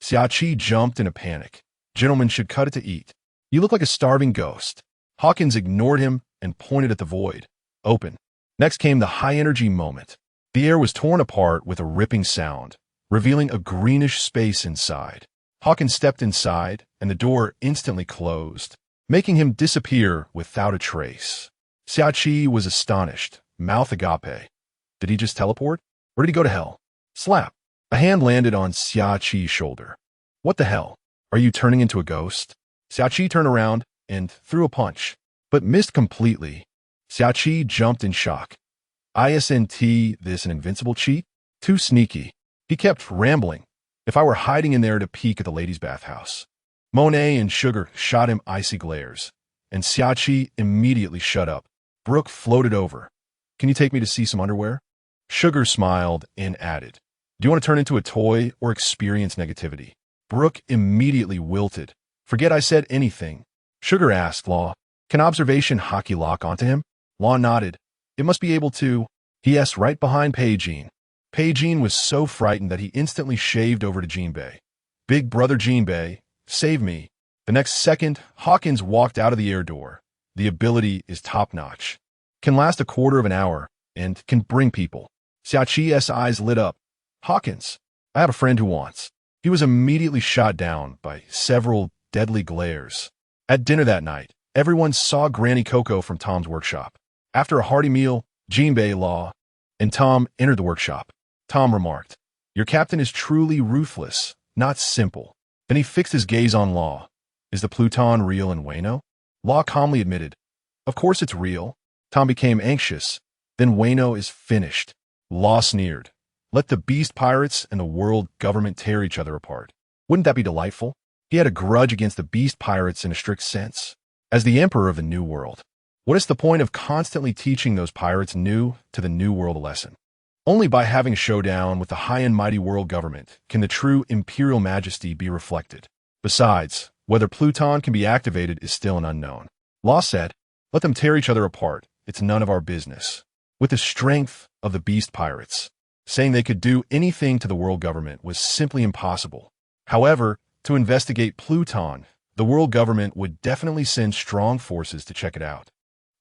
Xiachi jumped in a panic. "Gentlemen should cut it to eat. You look like a starving ghost." Hawkins ignored him and pointed at the void. "Open." Next came the high-energy moment. The air was torn apart with a ripping sound, revealing a greenish space inside. Hawkins stepped inside, and the door instantly closed, making him disappear without a trace. Xiachi was astonished, mouth agape. Did he just teleport? Or did he go to hell? Slap. A hand landed on Xiachi's shoulder. "What the hell? Are you turning into a ghost?" Xiachi turned around and threw a punch, but missed completely. Xiachi jumped in shock. "Isn't this an invincible cheat? Too sneaky." He kept rambling. "If I were hiding in there to peek at the ladies' bathhouse." Monet and Sugar shot him icy glares, and Xiachi immediately shut up. Brooke floated over. "Can you take me to see some underwear?" Sugar smiled and added, "Do you want to turn into a toy or experience negativity?" Brooke immediately wilted. "Forget I said anything." Sugar asked Law, "Can observation hockey lock onto him?" Law nodded. "It must be able to." He asked right behind Pei-Jin. Pei-Jin was so frightened that he instantly shaved over to Jinbei. "Big brother Jinbei, save me." The next second, Hawkins walked out of the air door. The ability is top-notch. Can last a quarter of an hour and can bring people. Xiachi's eyes lit up. "Hawkins, I have a friend who wants." He was immediately shot down by several deadly glares. At dinner that night, everyone saw Granny Coco from Tom's workshop. After a hearty meal, Jinbei, Law, and Tom entered the workshop. Tom remarked, "Your captain is truly ruthless, not simple." Then he fixed his gaze on Law. "Is the Pluton real in Wano?" Law calmly admitted, "Of course it's real." Tom became anxious. "Then Wano is finished." Law sneered. "Let the beast pirates and the world government tear each other apart. Wouldn't that be delightful?" He had a grudge against the beast pirates in a strict sense. As the emperor of the New World, What is the point of constantly teaching those pirates new to the New World a lesson? Only by having a showdown with the high and mighty world government can the true imperial majesty be reflected. Besides, whether Pluton can be activated is still an unknown. Law said, "Let them tear each other apart. It's none of our business." With the strength of the beast pirates, saying they could do anything to the world government was simply impossible. However, to investigate Pluton, the world government would definitely send strong forces to check it out.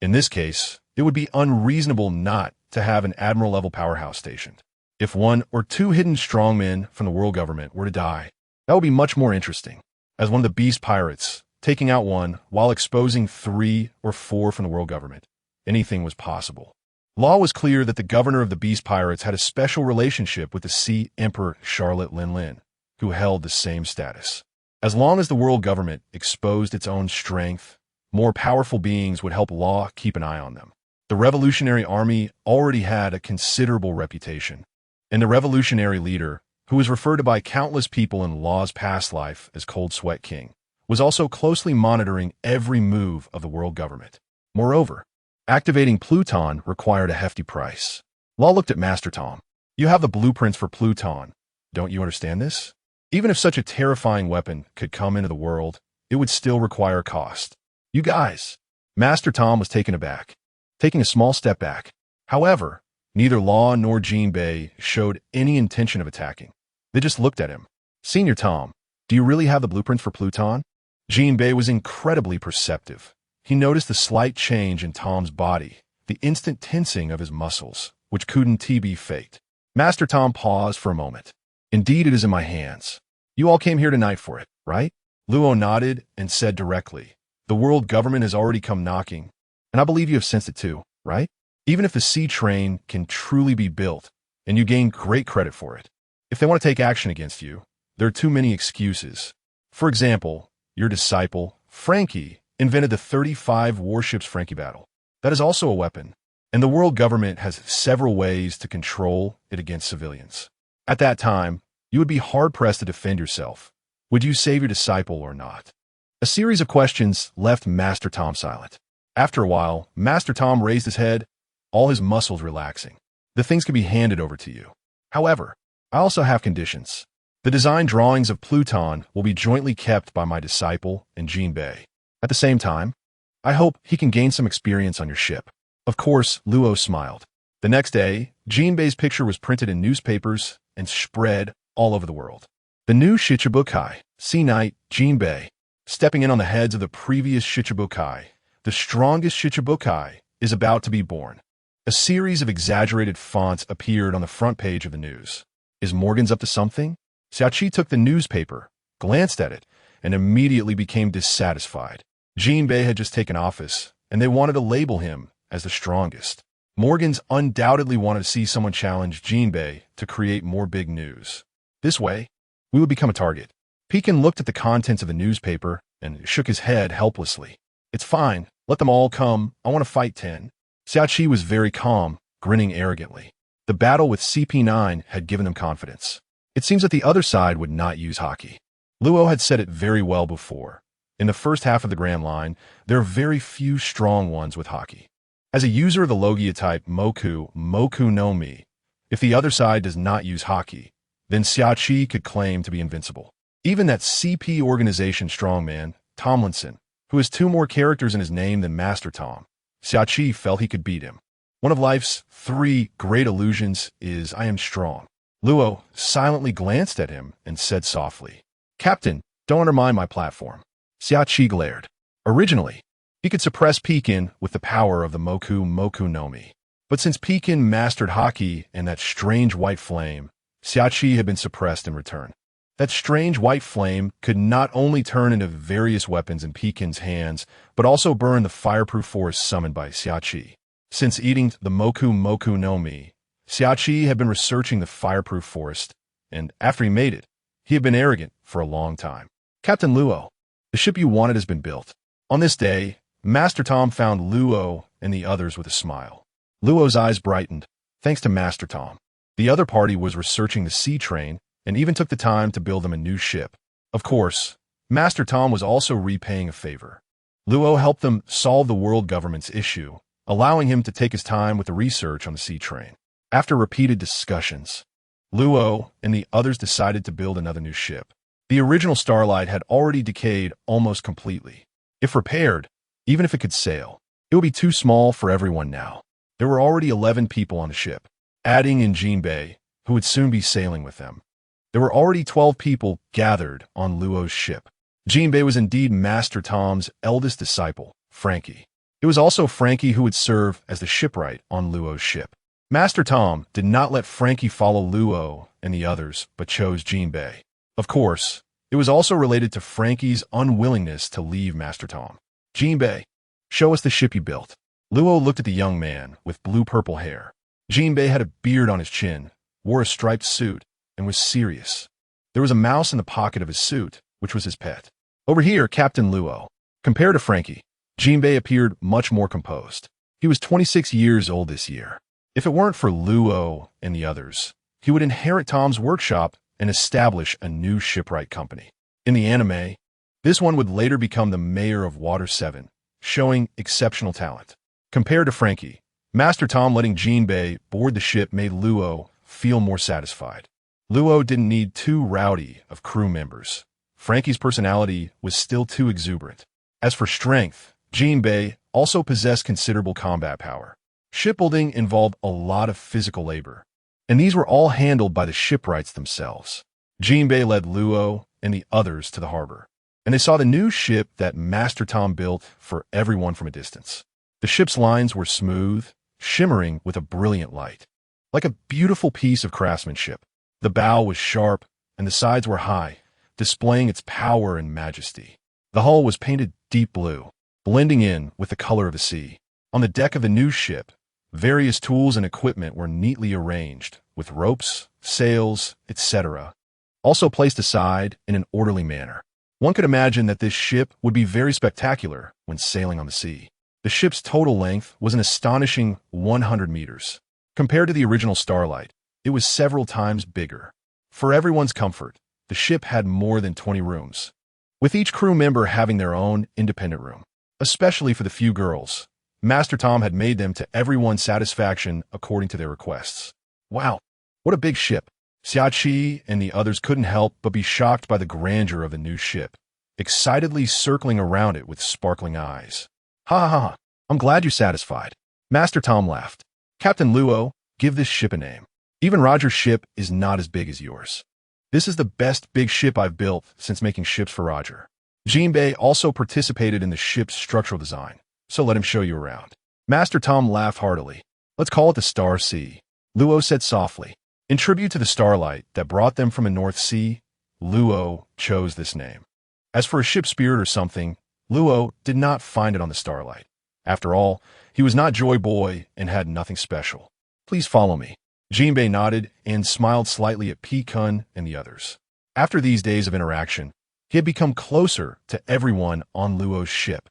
In this case, it would be unreasonable not to have an admiral-level powerhouse stationed. If one or two hidden strongmen from the world government were to die, that would be much more interesting. As one of the beast pirates, taking out one while exposing 3 or 4 from the world government, anything was possible. Law was clear that the governor of the beast pirates had a special relationship with the Sea Emperor Charlotte Lin, who held the same status. As long as the world government exposed its own strength, more powerful beings would help Law keep an eye on them. The Revolutionary Army already had a considerable reputation, and the revolutionary leader, who was referred to by countless people in Law's past life as Cold Sweat King, was also closely monitoring every move of the world government. Moreover, activating Pluton required a hefty price. Law looked at Master Tom. "You have the blueprints for Pluton. Don't you understand this? Even if such a terrifying weapon could come into the world, it would still require cost. You guys." Master Tom was taken aback, taking a small step back. However, neither Law nor Jinbei showed any intention of attacking. They just looked at him. "Senior Tom, do you really have the blueprints for Pluton?" Jinbei was incredibly perceptive. He noticed the slight change in Tom's body, the instant tensing of his muscles, which couldn't be faked. Master Tom paused for a moment. "Indeed, it is in my hands. You all came here tonight for it, right?" Luo nodded and said directly, "The world government has already come knocking, and I believe you have sensed it too, right? Even if the sea train can truly be built, and you gain great credit for it, if they want to take action against you, there are too many excuses. For example, your disciple, Frankie, invented the 35 warships Frankie battle. That is also a weapon, and the world government has several ways to control it against civilians. At that time, you would be hard-pressed to defend yourself. Would you save your disciple or not?" A series of questions left Master Tom silent. After a while, Master Tom raised his head, all his muscles relaxing. "The things can be handed over to you. However, I also have conditions. The design drawings of Pluton will be jointly kept by my disciple and Jinbei. At the same time, I hope he can gain some experience on your ship." Of course, Luo smiled. The next day, Jinbei's picture was printed in newspapers and spread all over the world. The new Shichibukai, Sea Knight Jinbei, stepping in on the heads of the previous Shichibukai. The strongest Shichibukai is about to be born. A series of exaggerated fonts appeared on the front page of the news. Is Morgan's up to something? Xiaoqi took the newspaper, glanced at it, and immediately became dissatisfied. Jinbei had just taken office, and they wanted to label him as the strongest. Morgans undoubtedly wanted to see someone challenge Jinbei to create more big news. This way, we would become a target. Pekin looked at the contents of the newspaper and shook his head helplessly. "It's fine. Let them all come. I want to fight 10. Xiaoqi was very calm, grinning arrogantly. The battle with CP9 had given them confidence. It seems that the other side would not use hockey. Luo had said it very well before. In the first half of the Grand Line, there are very few strong ones with hockey. As a user of the Logia type Moku no Mi, if the other side does not use hockey, then Xiaoqi could claim to be invincible. Even that CP organization strongman, Tomlinson, who has 2 more characters in his name than Master Tom, Xiaoqi felt he could beat him. One of life's 3 great illusions is I am strong. Luo silently glanced at him and said softly, "Captain, don't undermine my platform." Xiaoqi glared. Originally, he could suppress Pekin with the power of the Moku no Mi. But since Pekin mastered hockey and that strange white flame, Xiaoqi had been suppressed in return. That strange white flame could not only turn into various weapons in Pekin's hands, but also burn the fireproof force summoned by Xiaoqi. Since eating the Moku no Mi, Xiaoqi had been researching the fireproof forest, and after he made it, he had been arrogant for a long time. "Captain Luo, the ship you wanted has been built." On this day, Master Tom found Luo and the others with a smile. Luo's eyes brightened, thanks to Master Tom. The other party was researching the sea train and even took the time to build them a new ship. Of course, Master Tom was also repaying a favor. Luo helped them solve the world government's issue, allowing him to take his time with the research on the sea train. After repeated discussions, Luo and the others decided to build another new ship. The original Starlight had already decayed almost completely. If repaired, even if it could sail, it would be too small for everyone now. There were already 11 people on the ship, adding in Jinbei, who would soon be sailing with them. There were already 12 people gathered on Luo's ship. Jinbei was indeed Master Tom's eldest disciple, Frankie. It was also Frankie who would serve as the shipwright on Luo's ship. Master Tom did not let Frankie follow Luo and the others, but chose Jinbei. Of course, it was also related to Frankie's unwillingness to leave Master Tom. Jinbei, show us the ship you built. Luo looked at the young man with blue-purple hair. Jinbei had a beard on his chin, wore a striped suit, and was serious. There was a mouse in the pocket of his suit, which was his pet. Over here, Captain Luo. Compared to Frankie, Jinbei appeared much more composed. He was 26 years old this year. If it weren't for Luo and the others, he would inherit Tom's workshop and establish a new shipwright company. In the anime, this one would later become the mayor of Water 7, showing exceptional talent. Compared to Frankie, Master Tom letting Jinbei board the ship made Luo feel more satisfied. Luo didn't need too rowdy of crew members. Frankie's personality was still too exuberant. As for strength, Jinbei also possessed considerable combat power. Shipbuilding involved a lot of physical labor, and these were all handled by the shipwrights themselves. Jinbei led Luo and the others to the harbor, and they saw the new ship that Master Tom built for everyone from a distance. The ship's lines were smooth, shimmering with a brilliant light, like a beautiful piece of craftsmanship. The bow was sharp, and the sides were high, displaying its power and majesty. The hull was painted deep blue, blending in with the color of the sea. On the deck of the new ship, various tools and equipment were neatly arranged, with ropes, sails, etc., also placed aside in an orderly manner. One could imagine that this ship would be very spectacular when sailing on the sea. The ship's total length was an astonishing 100 meters. Compared to the original Starlight, it was several times bigger. For everyone's comfort, the ship had more than 20 rooms, with each crew member having their own independent room. Especially for the few girls, Master Tom had made them to everyone's satisfaction according to their requests. Wow, what a big ship! Xiaoqi and the others couldn't help but be shocked by the grandeur of the new ship, excitedly circling around it with sparkling eyes. Ha ha ha, I'm glad you're satisfied. Master Tom laughed. Captain Luo, give this ship a name. Even Roger's ship is not as big as yours. This is the best big ship I've built since making ships for Roger. Jinbei also participated in the ship's structural design, so let him show you around. Master Tom laughed heartily. Let's call it the Star Sea, Luo said softly. In tribute to the starlight that brought them from the North Sea, Luo chose this name. As for a ship spirit or something, Luo did not find it on the starlight. After all, he was not Joy Boy and had nothing special. Please follow me. Jinbei nodded and smiled slightly at Pikun and the others. After these days of interaction, he had become closer to everyone on Luo's ship,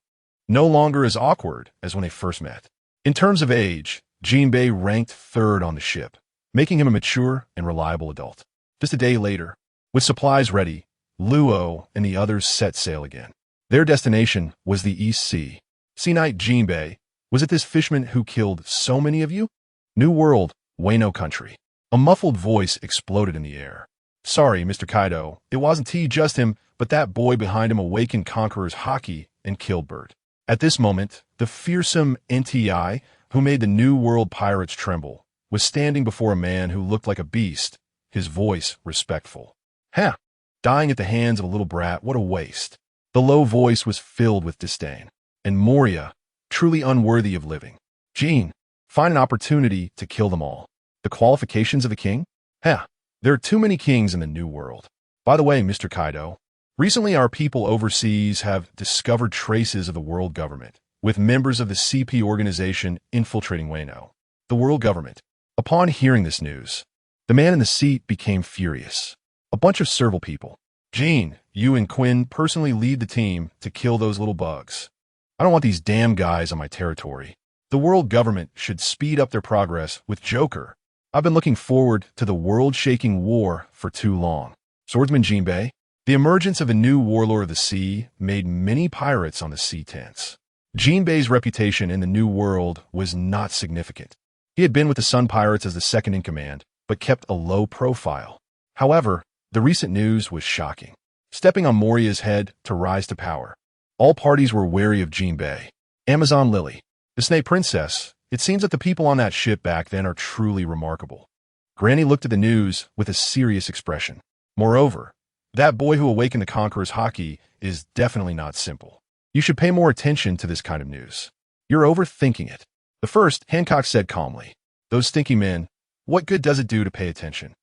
no longer as awkward as when they first met. In terms of age, Jinbei ranked third on the ship, making him a mature and reliable adult. Just a day later, with supplies ready, Luo and the others set sail again. Their destination was the East Sea. Sea Knight Jinbei, was it this fisherman who killed so many of you? New World, Wano Country. A muffled voice exploded in the air. Sorry, Mr. Kaido, it wasn't just him, but that boy behind him awakened Conqueror's haki and killed Bert. At this moment, the fearsome NTI, who made the New World pirates tremble, was standing before a man who looked like a beast, his voice respectful. Huh, dying at the hands of a little brat, what a waste. The low voice was filled with disdain. And Moria, truly unworthy of living. Jean, find an opportunity to kill them all. The qualifications of a king? Huh, there are too many kings in the New World. By the way, Mr. Kaido, recently our people overseas have discovered traces of the world government, with members of the CP organization infiltrating Wano. The world government. Upon hearing this news, the man in the seat became furious. A bunch of servile people. Jean, you and Quinn personally lead the team to kill those little bugs. I don't want these damn guys on my territory. The world government should speed up their progress with Joker. I've been looking forward to the world-shaking war for too long. Swordsman Jinbei, The emergence of a new warlord of the sea made many pirates on the sea tense. Jinbei's reputation in the New World was not significant. He had been with the Sun Pirates as the second-in-command, but kept a low profile. However, the recent news was shocking. Stepping on Moria's head to rise to power, all parties were wary of Jinbei. Amazon Lily, the Snake Princess, it seems that the people on that ship back then are truly remarkable. Granny looked at the news with a serious expression. Moreover, that boy who awakened the Conqueror's hockey is definitely not simple. You should pay more attention to this kind of news. You're overthinking it. The first, Hancock said calmly. Those stinky men, what good does it do to pay attention?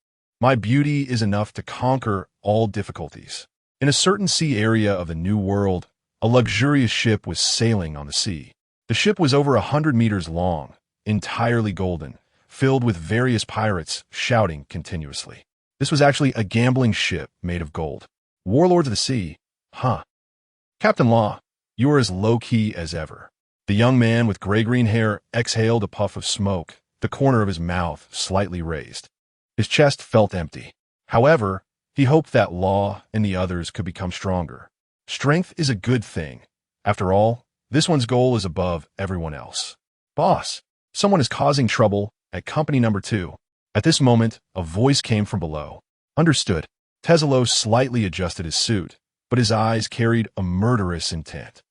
My beauty is enough to conquer all difficulties. In a certain sea area of the New World, a luxurious ship was sailing on the sea. The ship was over 100 meters long, entirely golden, filled with various pirates shouting continuously. This was actually a gambling ship made of gold. Warlords of the sea, huh? Captain Law, you are as low-key as ever. The young man with gray-green hair exhaled a puff of smoke, the corner of his mouth slightly raised. His chest felt empty. However, he hoped that Law and the others could become stronger. Strength is a good thing. After all, this one's goal is above everyone else. Boss, someone is causing trouble at company number 2. At this moment, a voice came from below. Understood. Teselo slightly adjusted his suit, but his eyes carried a murderous intent.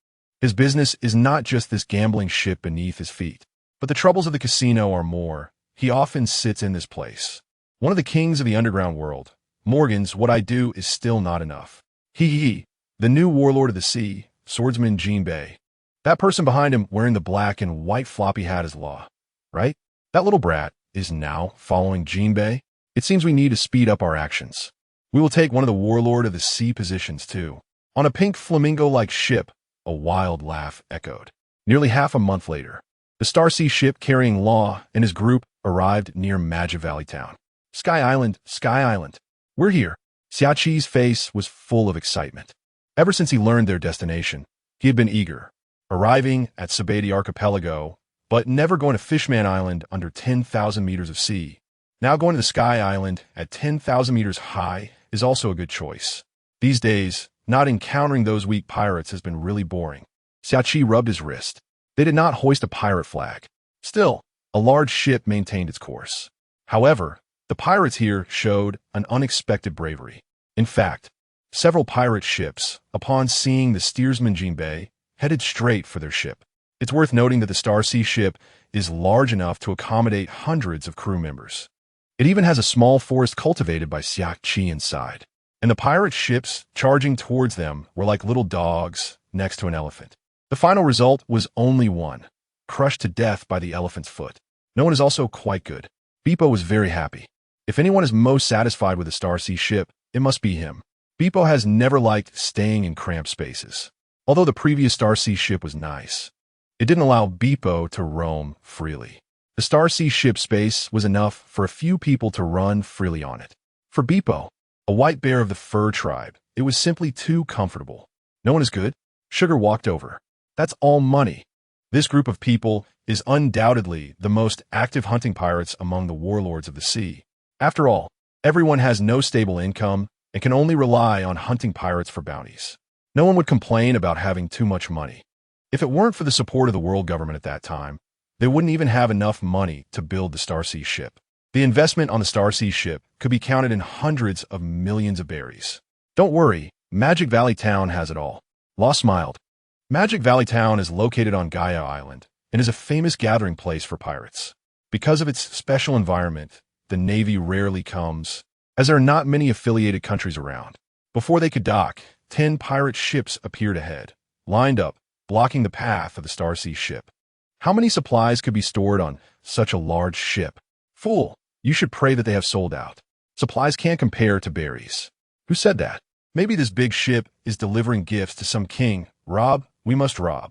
His business is not just this gambling ship beneath his feet, but the troubles of the casino are more. He often sits in this place. One of the kings of the underground world. Morgan's what I do is still not enough. He, the new warlord of the sea, swordsman Jinbei. That person behind him wearing the black and white floppy hat is Law, right? That little brat is now following Jinbei. It seems we need to speed up our actions. We will take one of the warlord of the sea positions too. On a pink flamingo-like ship, a wild laugh echoed. Nearly half a month later, the Star Sea ship carrying Law and his group arrived near Magic Valley Town. Sky Island, Sky Island. We're here. Xiaqi's face was full of excitement. Ever since he learned their destination, he had been eager. Arriving at Sabeti Archipelago, but never going to Fishman Island under 10,000 meters of sea. Now going to the Sky Island at 10,000 meters high is also a good choice. These days, not encountering those weak pirates has been really boring. Xiaqi rubbed his wrist. They did not hoist a pirate flag. Still, a large ship maintained its course. However, the pirates here showed an unexpected bravery. In fact, several pirate ships, upon seeing the steersman Jinbei, headed straight for their ship. It's worth noting that the Star Sea ship is large enough to accommodate hundreds of crew members. It even has a small forest cultivated by Xiaqi inside. And the pirate ships charging towards them were like little dogs next to an elephant. The final result was only one, crushed to death by the elephant's foot. No one is also quite good. Beepo was very happy. If anyone is most satisfied with the Star Sea ship, it must be him. Beepo has never liked staying in cramped spaces. Although the previous Star Sea ship was nice, it didn't allow Beepo to roam freely. The Star Sea ship space was enough for a few people to run freely on it. For Beepo, a white bear of the fur tribe, it was simply too comfortable. No one is good. Sugar walked over. That's all money. This group of people is undoubtedly the most active hunting pirates among the warlords of the sea. After all, everyone has no stable income and can only rely on hunting pirates for bounties. No one would complain about having too much money. If it weren't for the support of the world government at that time, they wouldn't even have enough money to build the Star Sea ship. The investment on the Star Sea ship could be counted in hundreds of millions of berries. Don't worry, Magic Valley Town has it all. Law smiled. Magic Valley Town is located on Gaia Island and is a famous gathering place for pirates. Because of its special environment, the Navy rarely comes, as there are not many affiliated countries around. Before they could dock, 10 pirate ships appeared ahead, lined up, blocking the path of the Star Sea ship. How many supplies could be stored on such a large ship? Fool, you should pray that they have sold out. Supplies can't compare to berries. Who said that? Maybe this big ship is delivering gifts to some king. Rob, we must rob.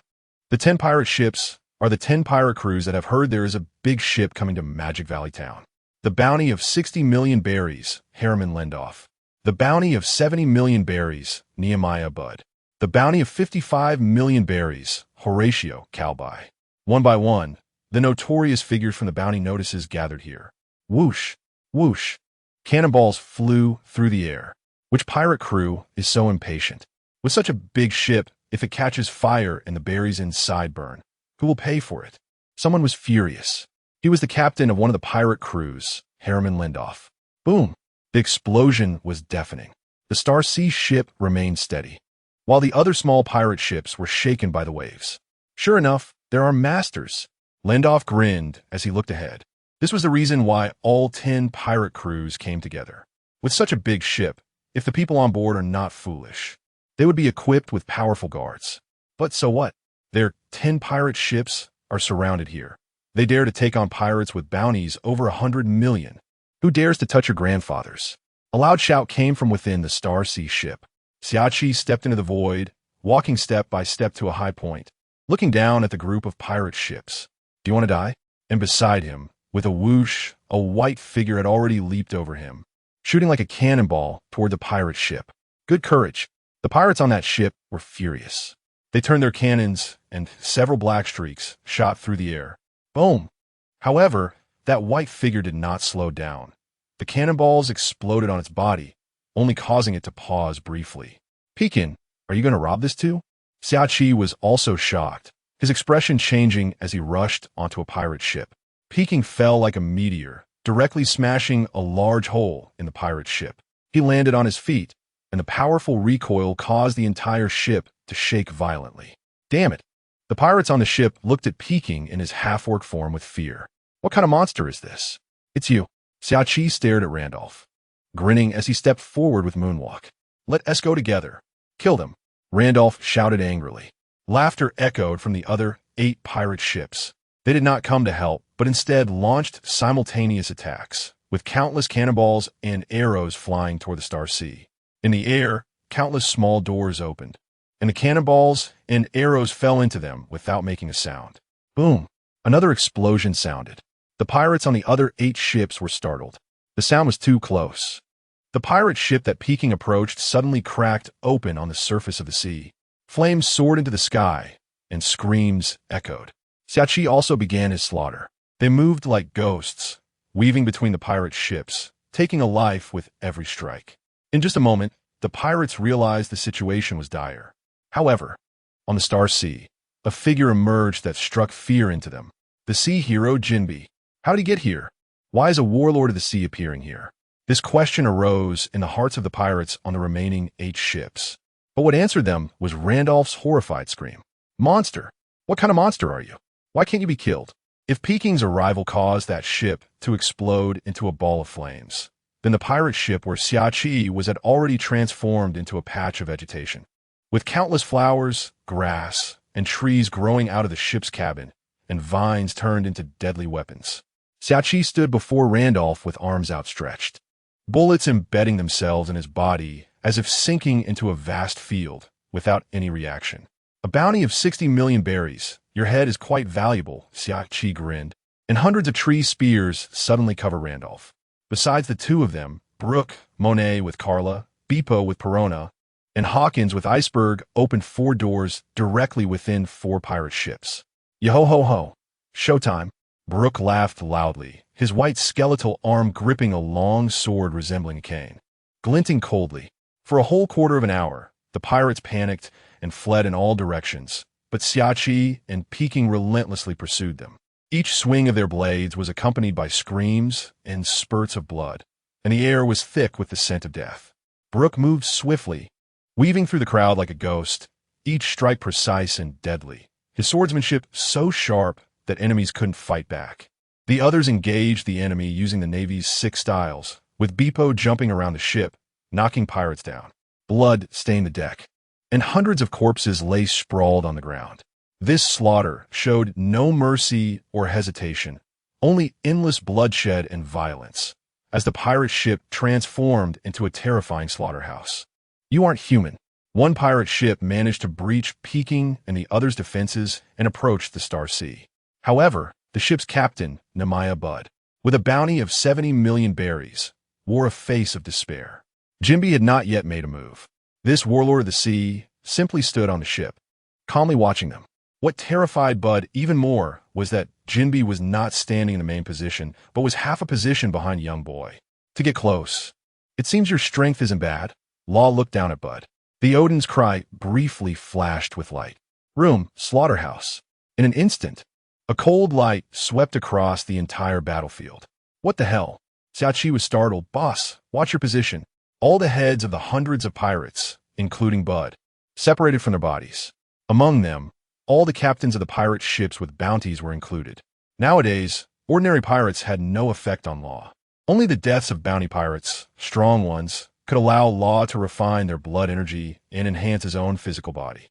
The 10 pirate ships are the 10 pirate crews that have heard there is a big ship coming to Magic Valley Town. The bounty of 60 million berries, Harriman Lendoff. The bounty of 70 million berries, Nehemiah Budd. The bounty of 55 million berries, Horatio Calby. One by one, the notorious figures from the bounty notices gathered here. Whoosh, whoosh. Cannonballs flew through the air. Which pirate crew is so impatient? With such a big ship, if it catches fire and the berries inside burn, who will pay for it? Someone was furious. He was the captain of one of the pirate crews, Harriman Lindoff. Boom! The explosion was deafening. The Star Sea ship remained steady, while the other small pirate ships were shaken by the waves. Sure enough, there are masters. Lindoff grinned as he looked ahead. This was the reason why all 10 pirate crews came together. With such a big ship, if the people on board are not foolish, they would be equipped with powerful guards. But so what? Their 10 pirate ships are surrounded here. They dare to take on pirates with bounties over 100 million. Who dares to touch your grandfathers? A loud shout came from within the Star Sea ship. Xiaoqi stepped into the void, walking step by step to a high point, looking down at the group of pirate ships. Do you want to die? And beside him, with a whoosh, a white figure had already leaped over him, shooting like a cannonball toward the pirate ship. Good courage. The pirates on that ship were furious. They turned their cannons, and several black streaks shot through the air. Boom! However, that white figure did not slow down. The cannonballs exploded on its body, only causing it to pause briefly. Pekin, are you going to rob this too? Xiaoqi was also shocked, his expression changing as he rushed onto a pirate ship. Peking fell like a meteor, directly smashing a large hole in the pirate ship. He landed on his feet, and the powerful recoil caused the entire ship to shake violently. Damn it! The pirates on the ship looked at Peking in his half-orc form with fear. What kind of monster is this? It's you. Xiaoqi stared at Randolph, grinning as he stepped forward with Moonwalk. Let us go together. Kill them. Randolph shouted angrily. Laughter echoed from the other 8 pirate ships. They did not come to help, but instead launched simultaneous attacks, with countless cannonballs and arrows flying toward the Star Sea. In the air, countless small doors opened, and the cannonballs and arrows fell into them without making a sound. Boom! Another explosion sounded. The pirates on the other 8 ships were startled. The sound was too close. The pirate ship that Peking approached suddenly cracked open on the surface of the sea. Flames soared into the sky, and screams echoed. Xiaoqi also began his slaughter. They moved like ghosts, weaving between the pirate ships, taking a life with every strike. In just a moment, the pirates realized the situation was dire. However, on the Star Sea, a figure emerged that struck fear into them. The sea hero Jinbi. How did he get here? Why is a warlord of the sea appearing here? This question arose in the hearts of the pirates on the remaining 8 ships. But what answered them was Randolph's horrified scream. Monster! What kind of monster are you? Why can't you be killed? If Peking's arrival caused that ship to explode into a ball of flames, then the pirate ship where Xiaoqi was had already transformed into a patch of vegetation, with countless flowers, grass, and trees growing out of the ship's cabin, and vines turned into deadly weapons. Xiaoqi stood before Randolph with arms outstretched, bullets embedding themselves in his body as if sinking into a vast field without any reaction. A bounty of 60 million berries. Your head is quite valuable, Xiaoqi grinned, and hundreds of tree spears suddenly cover Randolph. Besides the 2 of them, Brooke, Monet with Carla, Beepo with Perona, and Hawkins with Iceberg opened 4 doors directly within 4 pirate ships. Yo-ho-ho-ho. Showtime. Brooke laughed loudly, his white skeletal arm gripping a long sword resembling a cane, glinting coldly. For a whole quarter of an hour, the pirates panicked and fled in all directions, but Xiaoqi and Peking relentlessly pursued them. Each swing of their blades was accompanied by screams and spurts of blood, and the air was thick with the scent of death. Brooke moved swiftly, weaving through the crowd like a ghost, each strike precise and deadly, his swordsmanship so sharp that enemies couldn't fight back. The others engaged the enemy using the Navy's 6 styles, with Beepo jumping around the ship, knocking pirates down. Blood stained the deck, and hundreds of corpses lay sprawled on the ground. This slaughter showed no mercy or hesitation, only endless bloodshed and violence, as the pirate ship transformed into a terrifying slaughterhouse. You aren't human. One pirate ship managed to breach Peking and the other's defenses and approached the Star Sea. However, the ship's captain, Nehemiah Budd, with a bounty of 70 million berries, wore a face of despair. Jinbi had not yet made a move. This warlord of the sea simply stood on the ship, calmly watching them. What terrified Budd even more was that Jinbi was not standing in the main position, but was half a position behind young boy. To get close. It seems your strength isn't bad. Law looked down at Bud. The Odin's cry briefly flashed with light. Room, slaughterhouse. In an instant, a cold light swept across the entire battlefield. What the hell? Xiaoqi was startled. Boss, watch your position. All the heads of the hundreds of pirates, including Bud, separated from their bodies. Among them, all the captains of the pirate ships with bounties were included. Nowadays, ordinary pirates had no effect on Law. Only the deaths of bounty pirates, strong ones, could allow Law to refine their blood energy and enhance his own physical body.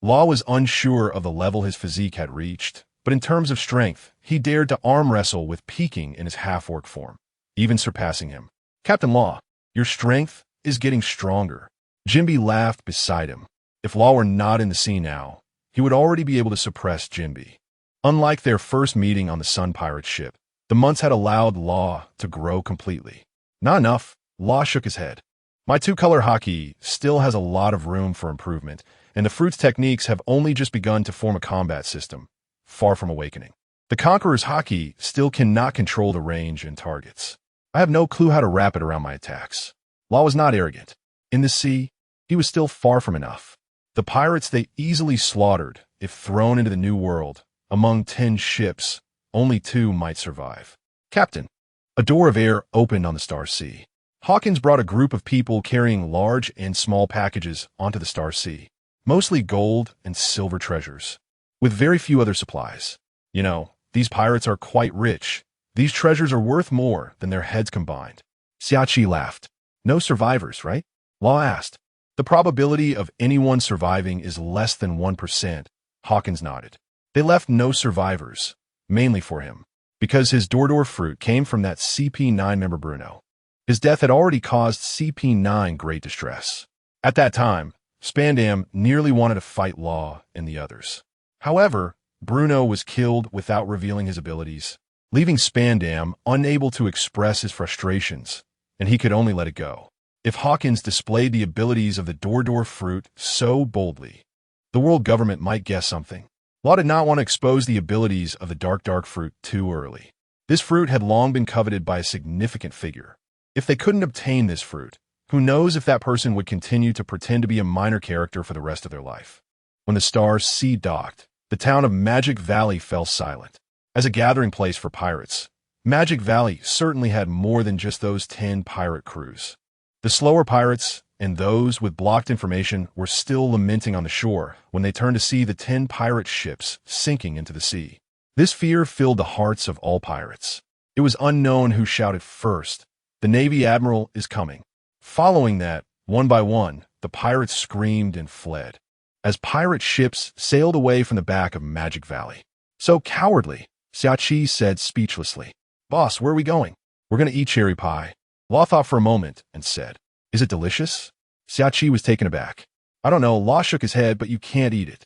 Law was unsure of the level his physique had reached, but in terms of strength, he dared to arm wrestle with Peking in his half-orc form, even surpassing him. Captain Law, your strength is getting stronger. Jinbe laughed beside him. If Law were not in the sea now, he would already be able to suppress Jinbe. Unlike their first meeting on the Sun Pirate ship, the months had allowed Law to grow completely. Not enough. Law shook his head. My two-color haki still has a lot of room for improvement, and the fruit's techniques have only just begun to form a combat system, far from awakening. The Conqueror's haki still cannot control the range and targets. I have no clue how to wrap it around my attacks. Law was not arrogant. In the sea, he was still far from enough. The pirates they easily slaughtered, if thrown into the New World, among 10 ships, only 2 might survive. Captain, a door of air opened on the Star Sea. Hawkins brought a group of people carrying large and small packages onto the Star Sea, mostly gold and silver treasures, with very few other supplies. You know, these pirates are quite rich. These treasures are worth more than their heads combined. Xiaoqi laughed. No survivors, right? Law asked. The probability of anyone surviving is less than 1%. Hawkins nodded. They left no survivors, mainly for him, because his door fruit came from that CP9 member Bruno. His death had already caused CP9 great distress. At that time, Spandam nearly wanted to fight Law and the others. However, Bruno was killed without revealing his abilities, leaving Spandam unable to express his frustrations, and he could only let it go. If Hawkins displayed the abilities of the door fruit so boldly, the world government might guess something. Law did not want to expose the abilities of the dark fruit too early. This fruit had long been coveted by a significant figure. If they couldn't obtain this fruit, who knows if that person would continue to pretend to be a minor character for the rest of their life. When the Star Sea docked, the town of Magic Valley fell silent. As a gathering place for pirates, Magic Valley certainly had more than just those 10 pirate crews. The slower pirates and those with blocked information were still lamenting on the shore when they turned to see the 10 pirate ships sinking into the sea. This fear filled the hearts of all pirates. It was unknown who shouted first. The Navy Admiral is coming. Following that, one by one, the pirates screamed and fled, as pirate ships sailed away from the back of Magic Valley. So cowardly, Xiaoqi said speechlessly. Boss, where are we going? We're going to eat cherry pie. Law thought for a moment and said, Is it delicious? Xiaoqi was taken aback. I don't know, Law shook his head, but you can't eat it.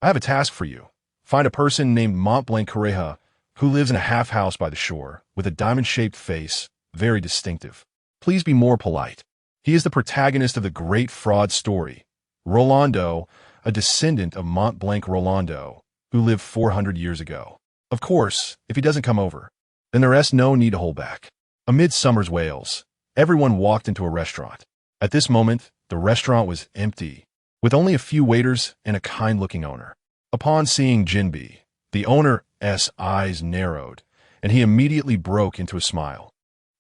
I have a task for you. Find a person named Montblanc Correja who lives in a half house by the shore, with a diamond-shaped face, very distinctive. Please be more polite. He is the protagonist of the great fraud story, Rolando, a descendant of Montblanc Rolando, who lived 400 years ago. Of course, if he doesn't come over, then there is no need to hold back. Amid summer's wails, everyone walked into a restaurant. At this moment, the restaurant was empty, with only a few waiters and a kind-looking owner. Upon seeing Jinbe, the owner's eyes narrowed, and he immediately broke into a smile,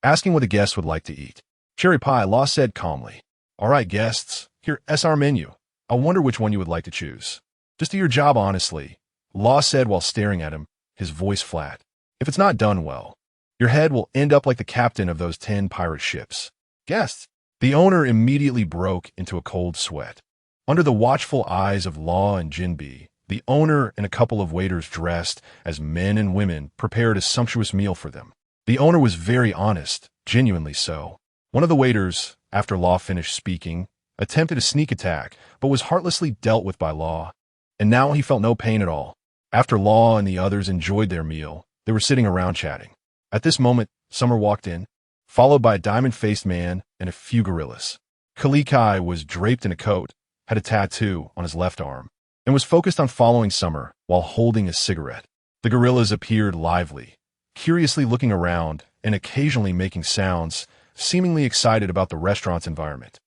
asking what the guests would like to eat. Cherry pie, Law said calmly. All right, guests, here's our menu. I wonder which one you would like to choose. Just do your job honestly, Law said while staring at him, his voice flat. If it's not done well, your head will end up like the captain of those 10 pirate ships. Guests. The owner immediately broke into a cold sweat. Under the watchful eyes of Law and Jinbe, the owner and a couple of waiters dressed as men and women prepared a sumptuous meal for them. The owner was very honest, genuinely so. One of the waiters, after Law finished speaking, attempted a sneak attack, but was heartlessly dealt with by Law. And now he felt no pain at all. After Law and the others enjoyed their meal, they were sitting around chatting. At this moment, Summer walked in, followed by a diamond-faced man and a few gorillas. Kalikai was draped in a coat, had a tattoo on his left arm, and was focused on following Summer while holding a cigarette. The gorillas appeared lively, curiously looking around and occasionally making sounds, seemingly excited about the restaurant's environment.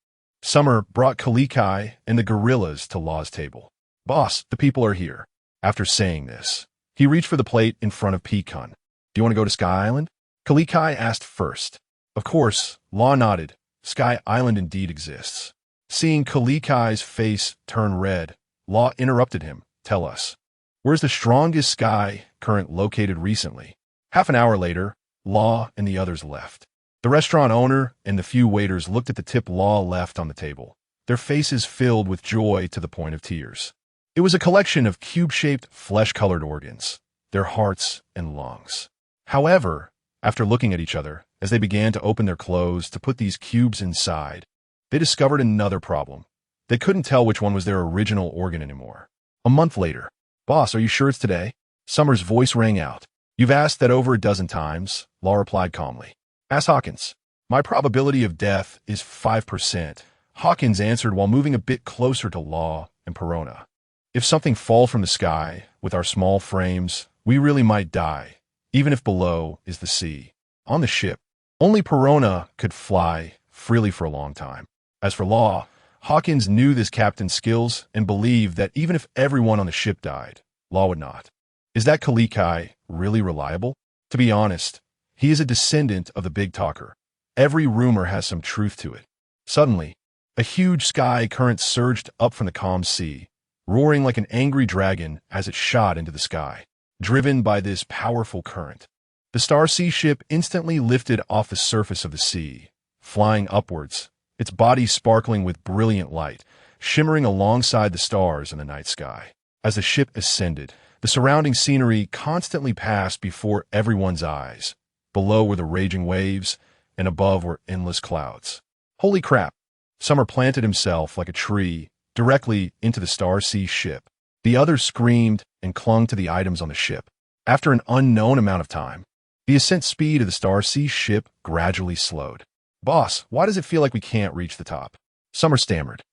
Summer brought Kalikai and the gorillas to Law's table. "Boss, the people are here." After saying this, he reached for the plate in front of Pecan. "Do you want to go to Sky Island?" Kalikai asked first. Of course, Law nodded. Sky Island indeed exists. Seeing Kalikai's face turn red, Law interrupted him. "Tell us, where's the strongest sky current located recently?" Half an hour later, Law and the others left. The restaurant owner and the few waiters looked at the tip Law left on the table, their faces filled with joy to the point of tears. It was a collection of cube-shaped, flesh-colored organs, their hearts and lungs. However, after looking at each other, as they began to open their clothes to put these cubes inside, they discovered another problem. They couldn't tell which one was their original organ anymore. A month later, "Boss, are you sure it's today?" Summer's voice rang out. "You've asked that over a dozen times," Law replied calmly. "Ask Hawkins." "My probability of death is 5%, Hawkins answered while moving a bit closer to Law and Perona. "If something falls from the sky, with our small frames, we really might die, even if below is the sea." On the ship, only Perona could fly freely for a long time. As for Law, Hawkins knew this captain's skills and believed that even if everyone on the ship died, Law would not. Is that Kalikai really reliable? To be honest, he is a descendant of the big talker. Every rumor has some truth to it. Suddenly, a huge sky current surged up from the calm sea, roaring like an angry dragon as it shot into the sky. Driven by this powerful current, the Star Sea ship instantly lifted off the surface of the sea, flying upwards, its body sparkling with brilliant light, shimmering alongside the stars in the night sky. As the ship ascended, the surrounding scenery constantly passed before everyone's eyes. Below were the raging waves, and above were endless clouds. Holy crap! Summer planted himself like a tree directly into the Star Sea ship. The others screamed and clung to the items on the ship. After an unknown amount of time, the ascent speed of the Star Sea ship gradually slowed. "Boss, why does it feel like we can't reach the top?" Summer stammered.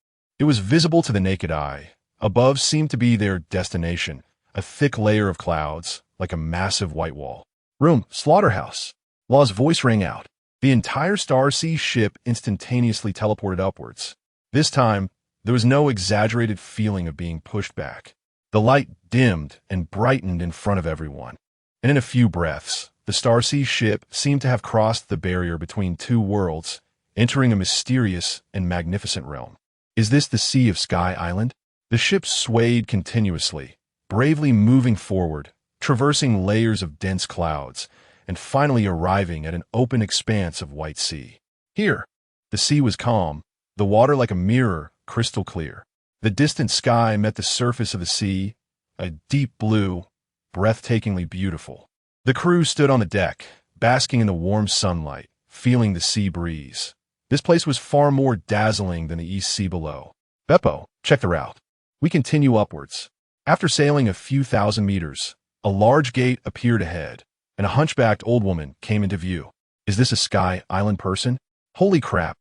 It was visible to the naked eye. Above seemed to be their destination, a thick layer of clouds, like a massive white wall. "Room, slaughterhouse!" Law's voice rang out. The entire Star Sea ship instantaneously teleported upwards. This time, there was no exaggerated feeling of being pushed back. The light dimmed and brightened in front of everyone, and in a few breaths, the Star Sea ship seemed to have crossed the barrier between two worlds, entering a mysterious and magnificent realm. Is this the Sea of Sky Island? The ship swayed continuously, bravely moving forward, traversing layers of dense clouds, and finally arriving at an open expanse of white sea. Here, the sea was calm, the water like a mirror, crystal clear. The distant sky met the surface of the sea, a deep blue, breathtakingly beautiful. The crew stood on the deck, basking in the warm sunlight, feeling the sea breeze. This place was far more dazzling than the East Sea below. "Beppo, check the route." We continue upwards. After sailing a few thousand meters, a large gate appeared ahead, and a hunchbacked old woman came into view. "Is this a Sky Island person? Holy crap!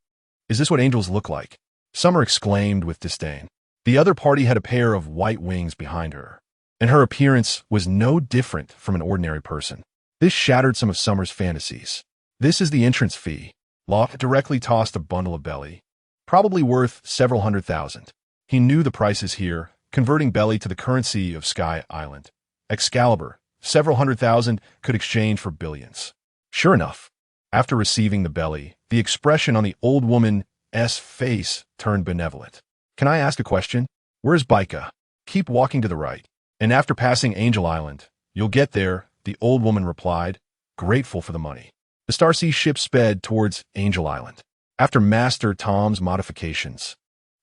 Is this what angels look like?" Summer exclaimed with disdain. The other party had a pair of white wings behind her, and her appearance was no different from an ordinary person. This shattered some of Summer's fantasies. "This is the entrance fee." Law directly tossed a bundle of belly, probably worth several $100,000. He knew the prices here, converting belly to the currency of Sky Island. Excalibur, several $100,000 could exchange for billions. Sure enough, after receiving the belly, the expression on the old woman's face turned benevolent. "Can I ask a question? Where's Baika?" "Keep walking to the right, and after passing Angel Island, you'll get there," the old woman replied, grateful for the money. The Star Sea ship sped towards Angel Island. After Master Tom's modifications,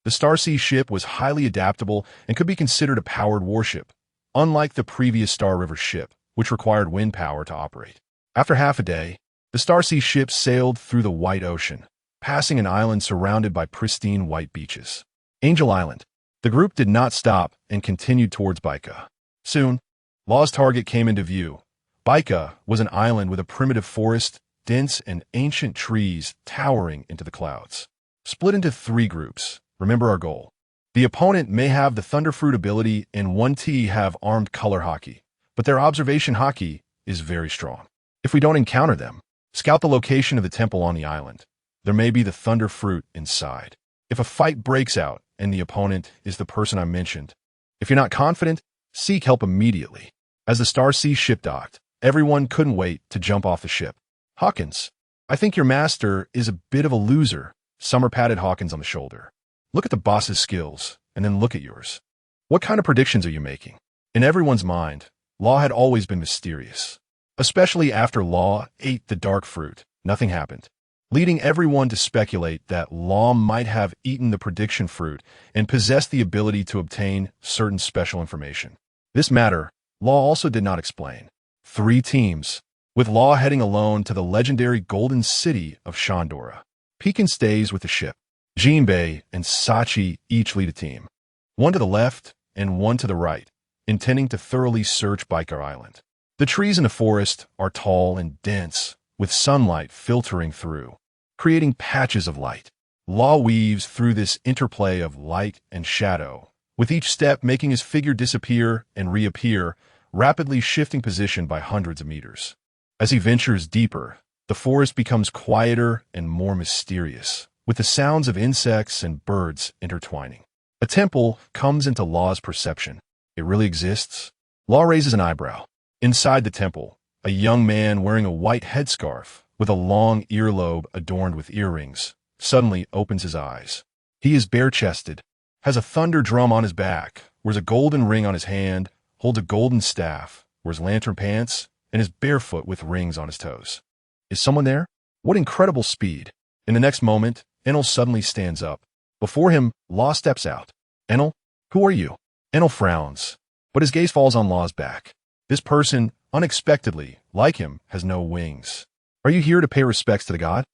the Star Sea ship was highly adaptable and could be considered a powered warship, unlike the previous Star River ship, which required wind power to operate. After half a day, the Star Sea ship sailed through the White Ocean, passing an island surrounded by pristine white beaches. Angel Island. The group did not stop and continued towards Baika. Soon, Law's target came into view. Baika was an island with a primitive forest, dense and ancient trees towering into the clouds. Split into 3 groups. Remember our goal. The opponent may have the Thunderfruit ability and 1T have armed color hockey, but their observation hockey is very strong. If we don't encounter them, scout the location of the temple on the island. There may be the Thunderfruit inside. If a fight breaks out and the opponent is the person I mentioned, if you're not confident, seek help immediately. As the Star Sea ship docked, everyone couldn't wait to jump off the ship. Hawkins, I think your master is a bit of a loser. Summer patted Hawkins on the shoulder. Look at the boss's skills, and then look at yours. What kind of predictions are you making? In everyone's mind, Law had always been mysterious. Especially after Law ate the dark fruit, nothing happened, leading everyone to speculate that Law might have eaten the prediction fruit and possessed the ability to obtain certain special information. This matter, Law also did not explain. 3 teams, with Law heading alone to the legendary Golden City of Shandora. Pekin stays with the ship. Jinbei and Sachi each lead a team, one to the left and one to the right, intending to thoroughly search Biker Island. The trees in the forest are tall and dense, with sunlight filtering through, creating patches of light. Law weaves through this interplay of light and shadow, with each step making his figure disappear and reappear, rapidly shifting position by hundreds of meters. As he ventures deeper, the forest becomes quieter and more mysterious, with the sounds of insects and birds intertwining. A temple comes into Law's perception. It really exists? Law raises an eyebrow. Inside the temple, a young man wearing a white headscarf with a long earlobe adorned with earrings suddenly opens his eyes. He is bare-chested, has a thunder drum on his back, wears a golden ring on his hand, holds a golden staff, wears lantern pants, and is barefoot with rings on his toes. Is someone there? What incredible speed! In the next moment, Enel suddenly stands up. Before him, Law steps out. Enel, who are you? Enel frowns, but his gaze falls on Law's back. This person, unexpectedly, like him, has no wings. Are you here to pay respects to the god?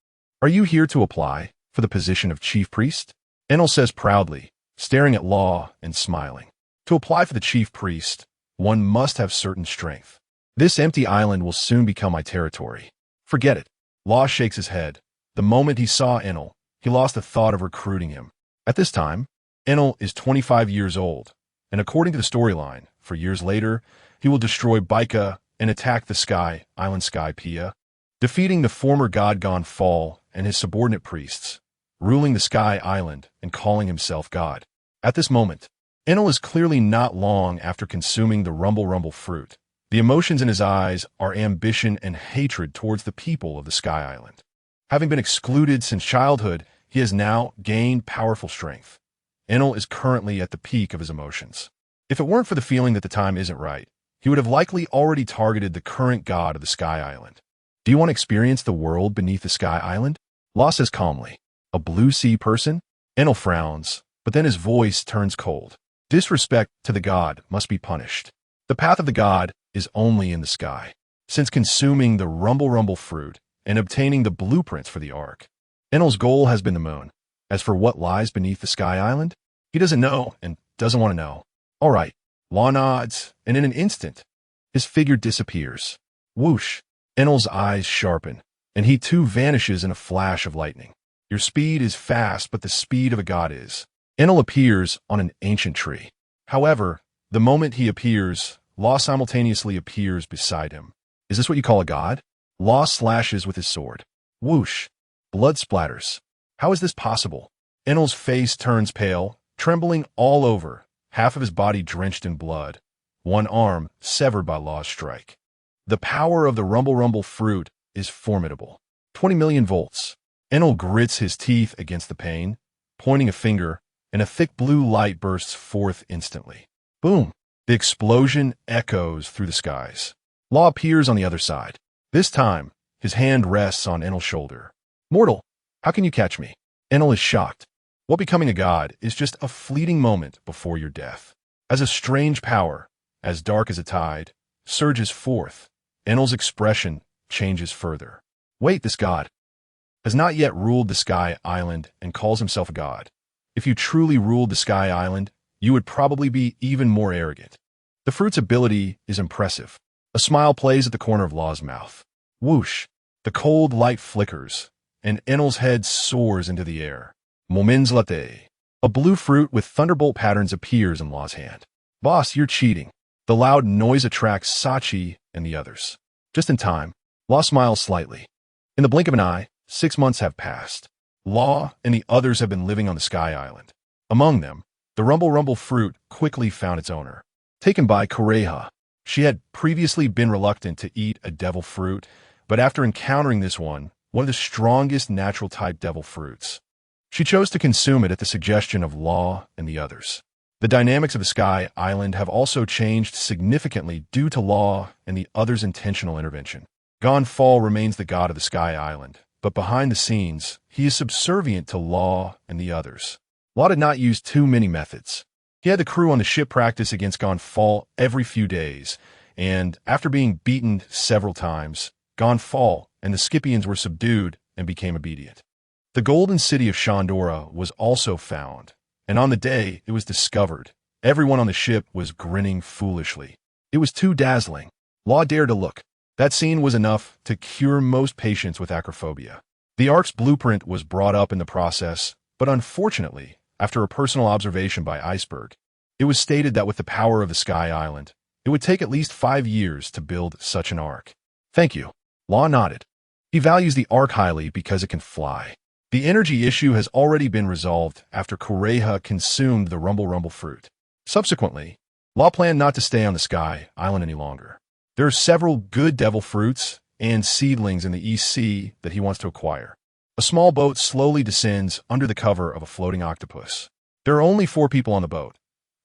Are you here to apply for the position of chief priest? Enel says proudly, staring at Law and smiling. To apply for the chief priest, one must have certain strength. This empty island will soon become my territory. Forget it. Law shakes his head. The moment he saw Enel, he lost the thought of recruiting him. At this time, Enel is 25 years old, and according to the storyline, for years later, he will destroy Baika and attack the Sky Island Sky Pia, defeating the former god Gon Fall and his subordinate priests, ruling the Sky Island and calling himself God. At this moment, Enel is clearly not long after consuming the Rumble fruit. The emotions in his eyes are ambition and hatred towards the people of the Sky Island. Having been excluded since childhood, he has now gained powerful strength. Enel is currently at the peak of his emotions. If it weren't for the feeling that the time isn't right, he would have likely already targeted the current god of the Sky Island. Do you want to experience the world beneath the Sky Island? Law says calmly. A blue sea person? Enel frowns, but then his voice turns cold. Disrespect to the god must be punished. The path of the god is only in the sky. Since consuming the Rumble fruit and obtaining the blueprints for the Ark, Enel's goal has been the moon. As for what lies beneath the Sky Island, he doesn't know and doesn't want to know. All right, Law nods, and in an instant, his figure disappears. Whoosh! Enel's eyes sharpen, and he too vanishes in a flash of lightning. Your speed is fast, but the speed of a god is. Enel appears on an ancient tree. However, the moment he appears, Law simultaneously appears beside him. Is this what you call a god? Law slashes with his sword. Whoosh! Blood splatters. How is this possible? Enel's face turns pale, trembling all over, half of his body drenched in blood, one arm severed by Law's strike. The power of the Rumble fruit is formidable. 20 million volts. Enel grits his teeth against the pain, pointing a finger, and a thick blue light bursts forth instantly. Boom! The explosion echoes through the skies. Law appears on the other side. This time, his hand rests on Enel's shoulder. Mortal, how can you catch me? Enel is shocked. What becoming a god is just a fleeting moment before your death. As a strange power, as dark as a tide, surges forth, Enel's expression changes further. Wait, this god has not yet ruled the Sky Island and calls himself a god. If you truly ruled the Sky Island, you would probably be even more arrogant. The fruit's ability is impressive. A smile plays at the corner of Law's mouth. Whoosh! The cold light flickers, and Enel's head soars into the air. Moments latte. A blue fruit with thunderbolt patterns appears in Law's hand. Boss, you're cheating. The loud noise attracts Sachi and the others. Just in time, Law smiles slightly. In the blink of an eye, 6 months have passed. Law and the others have been living on the Sky Island. Among them, the Rumble Rumble fruit quickly found its owner. Taken by Kureha, she had previously been reluctant to eat a devil fruit, but after encountering this one of the strongest natural-type devil fruits, she chose to consume it at the suggestion of Law and the others. The dynamics of the Sky Island have also changed significantly due to Law and the others' intentional intervention. Gonfall remains the god of the Sky Island, but behind the scenes, he is subservient to Law and the others. Law did not use too many methods. He had the crew on the ship practice against Gonfall every few days, and after being beaten several times, Gonfall and the Scipians were subdued and became obedient. The golden city of Shandora was also found, and on the day it was discovered, everyone on the ship was grinning foolishly. It was too dazzling. Law dared to look. That scene was enough to cure most patients with acrophobia. The Ark's blueprint was brought up in the process, but unfortunately, after a personal observation by Iceberg, it was stated that with the power of the Sky Island, it would take at least 5 years to build such an Ark. Thank you. Law nodded. He values the Ark highly because it can fly. The energy issue has already been resolved after Kureha consumed the Rumble Rumble fruit. Subsequently, Law planned not to stay on the Sky Island any longer. There are several good devil fruits and seedlings in the East Sea that he wants to acquire. A small boat slowly descends under the cover of a floating octopus. There are only 4 people on the boat: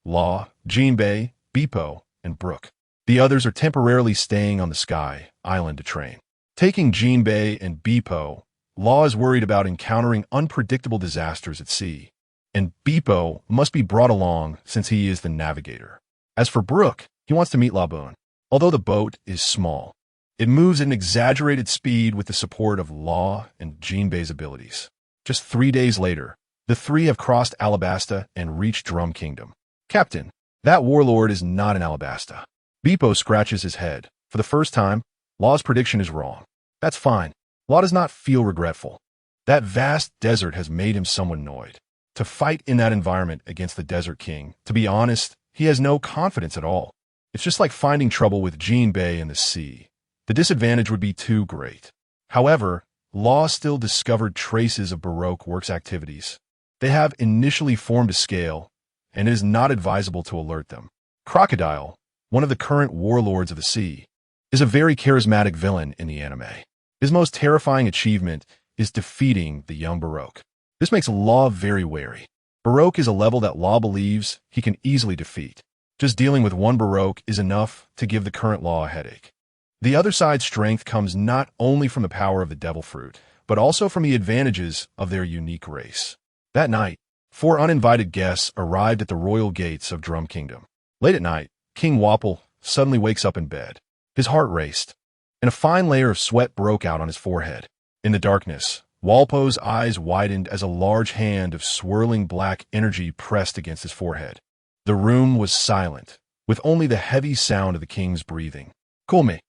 Law, Jinbei, Beepo, and Brooke. The others are temporarily staying on the Sky Island to train. Taking Jinbei and Beepo, Law is worried about encountering unpredictable disasters at sea, and Beepo must be brought along since he is the navigator. As for Brooke, he wants to meet Laboon. Although the boat is small, it moves at an exaggerated speed with the support of Law and Jinbei's abilities. Just 3 days later, the 3 have crossed Alabasta and reached Drum Kingdom. Captain, that warlord is not in Alabasta. Beepo scratches his head. For the first time, Law's prediction is wrong. That's fine. Law does not feel regretful. That vast desert has made him somewhat annoyed. To fight in that environment against the Desert King, to be honest, he has no confidence at all. It's just like finding trouble with Jinbei in the sea. The disadvantage would be too great. However, Law still discovered traces of Baroque works activities. They have initially formed a scale, and it is not advisable to alert them. Crocodile, one of the current warlords of the sea, is a very charismatic villain in the anime. His most terrifying achievement is defeating the young Baroque. This makes Law very wary. Baroque is a level that Law believes he can easily defeat. Just dealing with one Baroque is enough to give the current Law a headache. The other side's strength comes not only from the power of the Devil Fruit, but also from the advantages of their unique race. That night, 4 uninvited guests arrived at the royal gates of Drum Kingdom. Late at night, King Wapple suddenly wakes up in bed. His heart raced, and a fine layer of sweat broke out on his forehead. In the darkness, Walpo's eyes widened as a large hand of swirling black energy pressed against his forehead. The room was silent, with only the heavy sound of the king's breathing. "Cool me."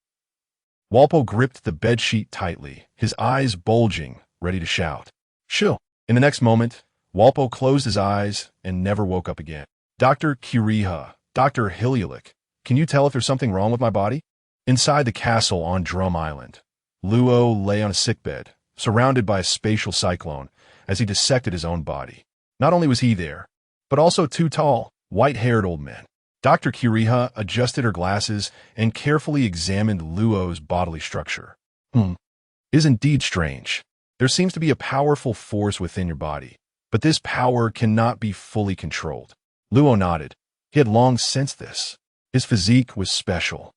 Walpo gripped the bedsheet tightly, his eyes bulging, ready to shout. "Shoo." In the next moment, Walpo closed his eyes and never woke up again. "Dr. Kiriha, Dr. Hiliulik, can you tell if there's something wrong with my body?" Inside the castle on Drum Island, Luo lay on a sickbed, surrounded by a spatial cyclone, as he dissected his own body. Not only was he there, but also 2 tall, white-haired old men. Dr. Kiriha adjusted her glasses and carefully examined Luo's bodily structure. It is indeed strange. There seems to be a powerful force within your body, but this power cannot be fully controlled. Luo nodded. He had long sensed this. His physique was special,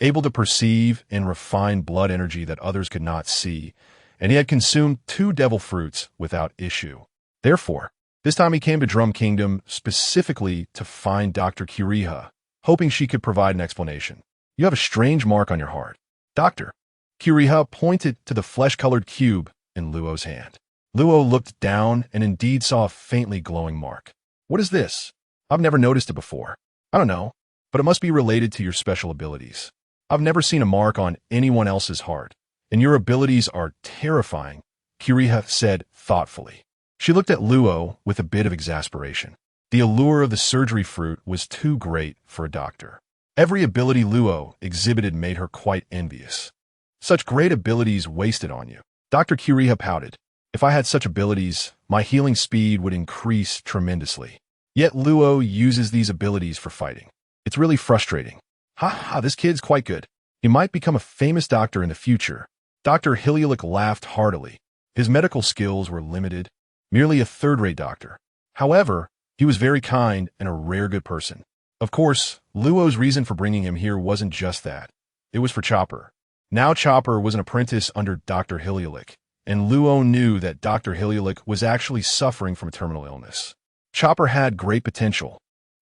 able to perceive and refine blood energy that others could not see, and he had consumed 2 devil fruits without issue. Therefore, this time he came to Drum Kingdom specifically to find Dr. Kiriha, hoping she could provide an explanation. "You have a strange mark on your heart." "Doctor." Kiriha pointed to the flesh-colored cube in Luo's hand. Luo looked down and indeed saw a faintly glowing mark. "What is this? I've never noticed it before." "I don't know, but it must be related to your special abilities. I've never seen a mark on anyone else's heart, and your abilities are terrifying," Kiriha said thoughtfully. She looked at Luo with a bit of exasperation. The allure of the surgery fruit was too great for a doctor. Every ability Luo exhibited made her quite envious. "Such great abilities wasted on you." Dr. Kiriha pouted. If I had such abilities, my healing speed would increase tremendously. Yet Luo uses these abilities for fighting. It's really frustrating. Ha ha, this kid's quite good. He might become a famous doctor in the future. Dr. Hilialik laughed heartily. His medical skills were limited, merely a third-rate doctor. However, he was very kind and a rare good person. Of course, Luo's reason for bringing him here wasn't just that. It was for Chopper. Now Chopper was an apprentice under Dr. Hilialik, and Luo knew that Dr. Hilialik was actually suffering from a terminal illness. Chopper had great potential,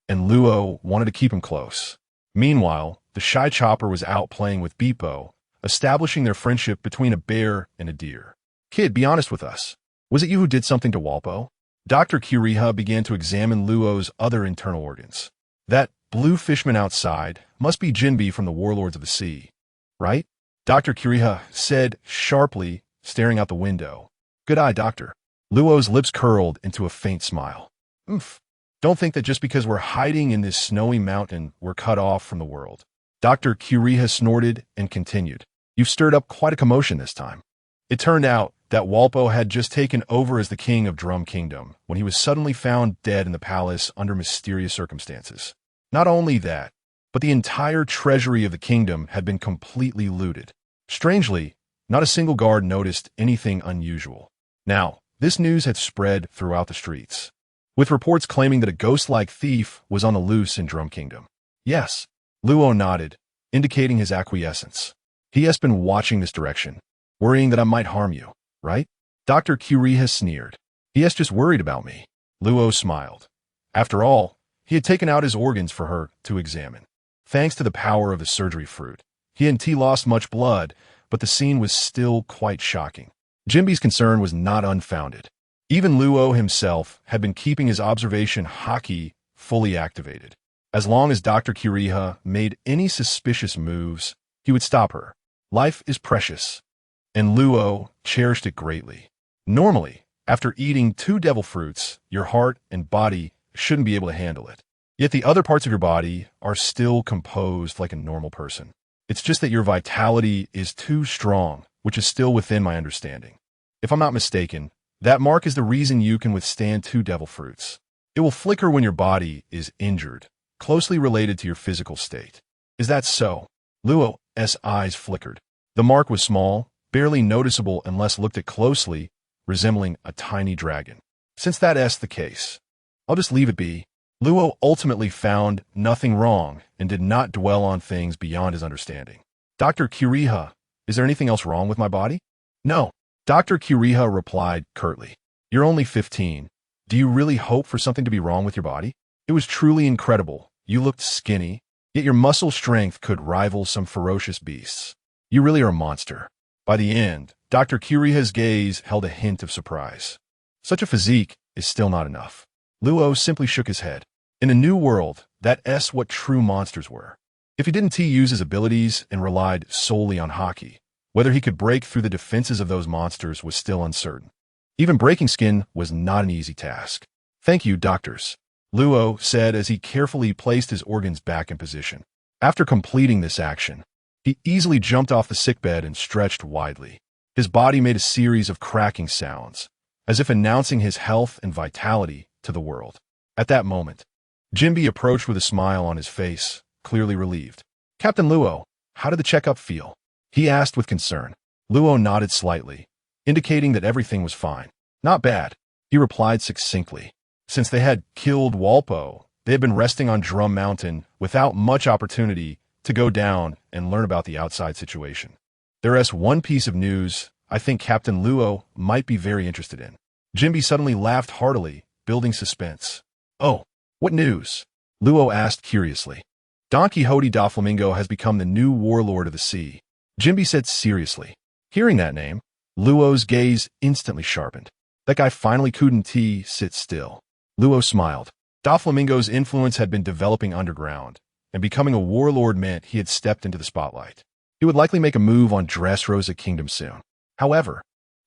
and Luo wanted to keep him close. Meanwhile, the shy Chopper was out playing with Beepo, establishing their friendship between a bear and a deer. Kid, be honest with us. Was it you who did something to Walpo? Dr. Kiriha began to examine Luo's other internal organs. That blue fishman outside must be Jinbi from the Warlords of the Sea, right? Dr. Kiriha said sharply, staring out the window. Good eye, Doctor. Luo's lips curled into a faint smile. Oomph. Don't think that just because we're hiding in this snowy mountain, we're cut off from the world. Dr. Kiriha snorted and continued. You've stirred up quite a commotion this time. It turned out that Walpo had just taken over as the king of Drum Kingdom when he was suddenly found dead in the palace under mysterious circumstances. Not only that, but the entire treasury of the kingdom had been completely looted. Strangely, not a single guard noticed anything unusual. Now, this news had spread throughout the streets, with reports claiming that a ghost-like thief was on the loose in Drum Kingdom. Yes, Luo nodded, indicating his acquiescence. He has been watching this direction, worrying that I might harm you, right? Dr. Kiriha sneered. He has just worried about me. Luo smiled. After all, he had taken out his organs for her to examine. Thanks to the power of the surgery fruit, he hadn't lost much blood, but the scene was still quite shocking. Jinbi's concern was not unfounded. Even Luo himself had been keeping his observation haki fully activated. As long as Dr. Kiriha made any suspicious moves, he would stop her. Life is precious, and Luo cherished it greatly. Normally, after eating 2 devil fruits, your heart and body shouldn't be able to handle it. Yet the other parts of your body are still composed like a normal person. It's just that your vitality is too strong, which is still within my understanding. If I'm not mistaken, that mark is the reason you can withstand 2 devil fruits. It will flicker when your body is injured, closely related to your physical state. Is that so? Luo's eyes flickered. The mark was small, barely noticeable unless looked at closely, resembling a tiny dragon. Since that's the case, I'll just leave it be. Luo ultimately found nothing wrong and did not dwell on things beyond his understanding. Dr. Kiriha, is there anything else wrong with my body? No. Dr. Kiriha replied curtly. You're only 15. Do you really hope for something to be wrong with your body? It was truly incredible. You looked skinny, yet your muscle strength could rival some ferocious beasts. You really are a monster. By the end, Dr. Kiriha's gaze held a hint of surprise. Such a physique is still not enough. Luo simply shook his head. In a new world, that's what true monsters were. If he didn't use his abilities and relied solely on haki, whether he could break through the defenses of those monsters was still uncertain. Even breaking skin was not an easy task. Thank you, doctors, Luo said as he carefully placed his organs back in position. After completing this action, he easily jumped off the sickbed and stretched widely. His body made a series of cracking sounds, as if announcing his health and vitality to the world. At that moment, Jinbi approached with a smile on his face, clearly relieved. Captain Luo, how did the checkup feel? He asked with concern. Luo nodded slightly, indicating that everything was fine. Not bad, he replied succinctly. Since they had killed Walpo, they had been resting on Drum Mountain without much opportunity to go down and learn about the outside situation. There's one piece of news I think Captain Luo might be very interested in. Jinbi suddenly laughed heartily, building suspense. Oh, what news? Luo asked curiously. Don Quixote Doflamingo has become the new warlord of the sea, Jinbi said seriously. Hearing that name, Luo's gaze instantly sharpened. That guy finally couldn't sit still. Luo smiled. Doflamingo's influence had been developing underground, and becoming a warlord meant he had stepped into the spotlight. He would likely make a move on Dressrosa Kingdom soon. However,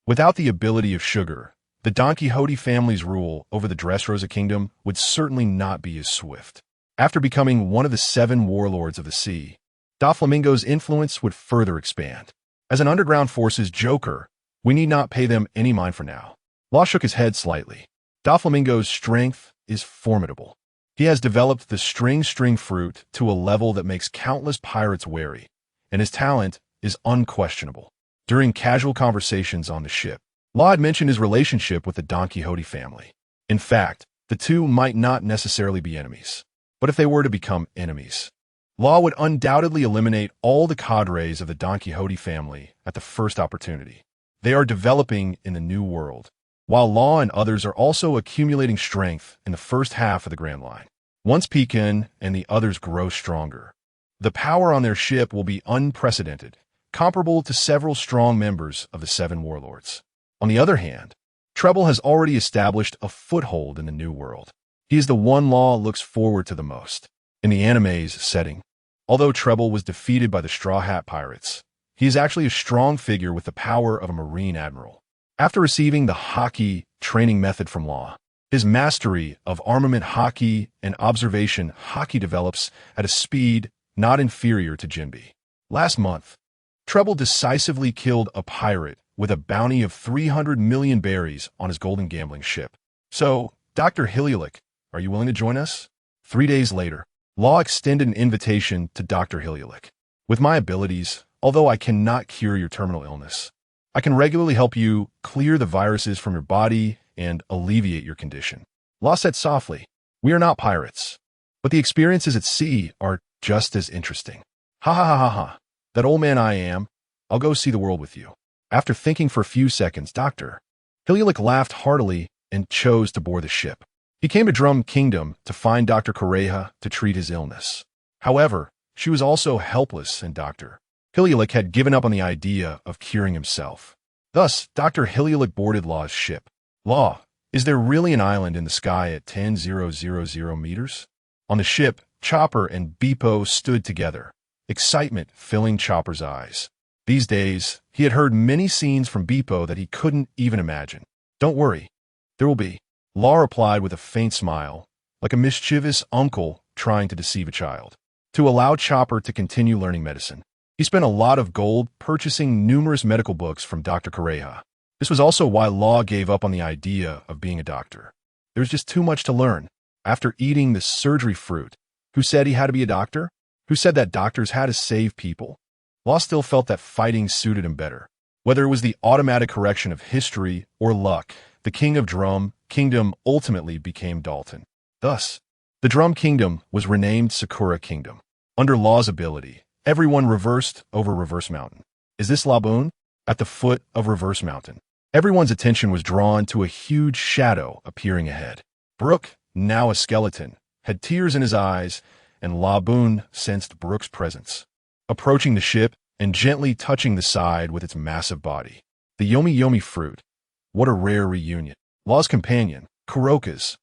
without the ability of Sugar, the Don Quixote family's rule over the Dressrosa Kingdom would certainly not be as swift. After becoming one of the 7 warlords of the sea, Doflamingo's influence would further expand. As an underground force's joker, we need not pay them any mind for now. Law shook his head slightly. Doflamingo's strength is formidable. He has developed the string fruit to a level that makes countless pirates wary, and his talent is unquestionable. During casual conversations on the ship, Law had mentioned his relationship with the Don Quixote family. In fact, the two might not necessarily be enemies. But if they were to become enemies, Law would undoubtedly eliminate all the cadres of the Don Quixote family at the first opportunity. They are developing in the New World, while Law and others are also accumulating strength in the first half of the Grand Line. Once Pekin and the others grow stronger, the power on their ship will be unprecedented, comparable to several strong members of the Seven Warlords. On the other hand, Treble has already established a foothold in the New World. He is the one Law looks forward to the most. In the anime's setting, although Treble was defeated by the Straw Hat Pirates, he is actually a strong figure with the power of a Marine Admiral. After receiving the Haki training method from Law, his mastery of armament Haki and observation Haki develops at a speed not inferior to Jinbe. Last month, Treble decisively killed a pirate with a bounty of 300 million berries on his golden gambling ship. So, Dr. Hilialik, are you willing to join us? 3 days later, Law extended an invitation to Dr. Hilialik. With my abilities, although I cannot cure your terminal illness, I can regularly help you clear the viruses from your body and alleviate your condition. Law said softly, "We are not pirates, but the experiences at sea are just as interesting." Ha ha ha ha ha. That old man I am, I'll go see the world with you. After thinking for a few seconds, Dr. Hilialik laughed heartily and chose to board the ship. He came to Drum Kingdom to find Dr. Correja to treat his illness. However, she was also helpless, and Dr. Hilialik had given up on the idea of curing himself. Thus, Dr. Hilialik boarded Law's ship. Law, is there really an island in the sky at 10,000 meters? On the ship, Chopper and Beepo stood together, excitement filling Chopper's eyes. These days, he had heard many scenes from Beepo that he couldn't even imagine. "Don't worry, there will be," Law replied with a faint smile, like a mischievous uncle trying to deceive a child. To allow Chopper to continue learning medicine, he spent a lot of gold purchasing numerous medical books from Dr. Correja. This was also why Law gave up on the idea of being a doctor. There was just too much to learn. After eating the surgery fruit, who said he had to be a doctor? Who said that doctors had to save people? Law still felt that fighting suited him better. Whether it was the automatic correction of history or luck, the King of Drum Kingdom ultimately became Dalton. Thus, the Drum Kingdom was renamed Sakura Kingdom. Under Law's ability, everyone reversed over Reverse Mountain. Is this Laboon? At the foot of Reverse Mountain, everyone's attention was drawn to a huge shadow appearing ahead. Brook, now a skeleton, had tears in his eyes, and Laboon sensed Brook's presence. Approaching the ship and gently touching the side with its massive body. The Yomi Yomi fruit. What a rare reunion. Law's companion, Kurokas,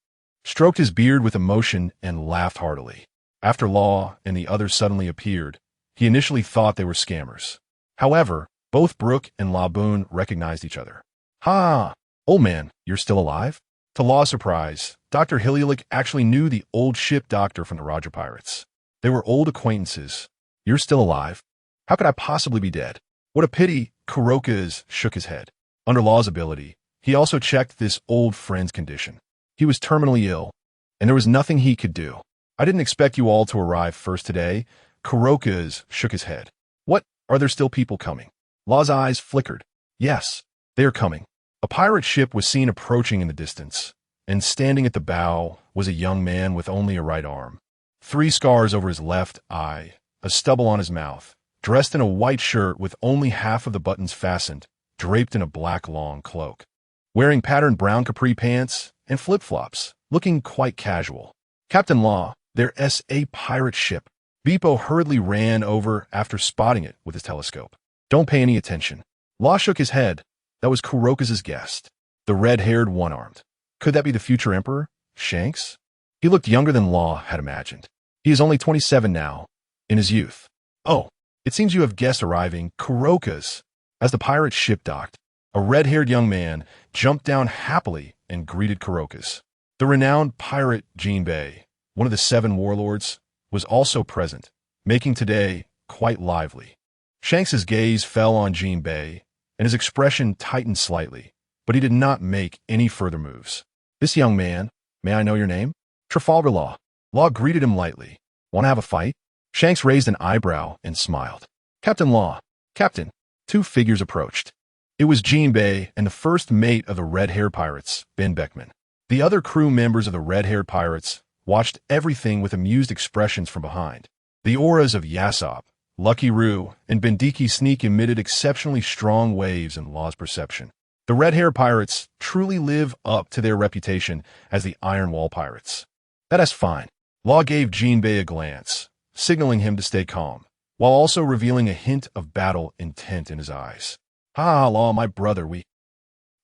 stroked his beard with emotion and laughed heartily. After Law and the others suddenly appeared, he initially thought they were scammers. However, both Brook and Laboon recognized each other. "Ha! Old man, you're still alive?" To Law's surprise, Dr. Hilialik actually knew the old ship doctor from the Roger Pirates. They were old acquaintances. "You're still alive? How could I possibly be dead?" "What a pity," Kurokas shook his head. Under Law's ability, he also checked this old friend's condition. He was terminally ill, and there was nothing he could do. "I didn't expect you all to arrive first today." Kurokas shook his head. "What, are there still people coming?" Law's eyes flickered. "Yes, they are coming." A pirate ship was seen approaching in the distance, and standing at the bow was a young man with only a right arm, 3 scars over his left eye, a stubble on his mouth, dressed in a white shirt with only half of the buttons fastened, draped in a black long cloak, wearing patterned brown capri pants and flip-flops, looking quite casual. "Captain Law, their S.A. pirate ship." Beepo hurriedly ran over after spotting it with his telescope. "Don't pay any attention." Law shook his head. That was Kurokas' guest, the red-haired one-armed. Could that be the future emperor, Shanks? He looked younger than Law had imagined. He is only 27 now, in his youth. "Oh, it seems you have guests arriving." Kurokas, as the pirate ship docked, a red-haired young man jumped down happily and greeted Kurokas. The renowned pirate Jinbe, one of the 7 warlords, was also present, making today quite lively. Shanks's gaze fell on Jinbe, and his expression tightened slightly. but he did not make any further moves. "This young man, may I know your name?" "Trafalgar Law." Law greeted him lightly. "Want to have a fight?" Shanks raised an eyebrow and smiled. "Captain Law." "Captain." Two figures approached. It was Jinbei and the first mate of the red-haired pirates, Ben Beckman. The other crew members of the red-haired pirates watched everything with amused expressions from behind. The auras of Yasop, Lucky Roo, and Bendiki Sneak emitted exceptionally strong waves in Law's perception. The red-haired pirates truly live up to their reputation as the Iron Wall Pirates. "That's fine." Law gave Jinbei a glance, signaling him to stay calm, while also revealing a hint of battle intent in his eyes. "Ha, Law, my brother, we—"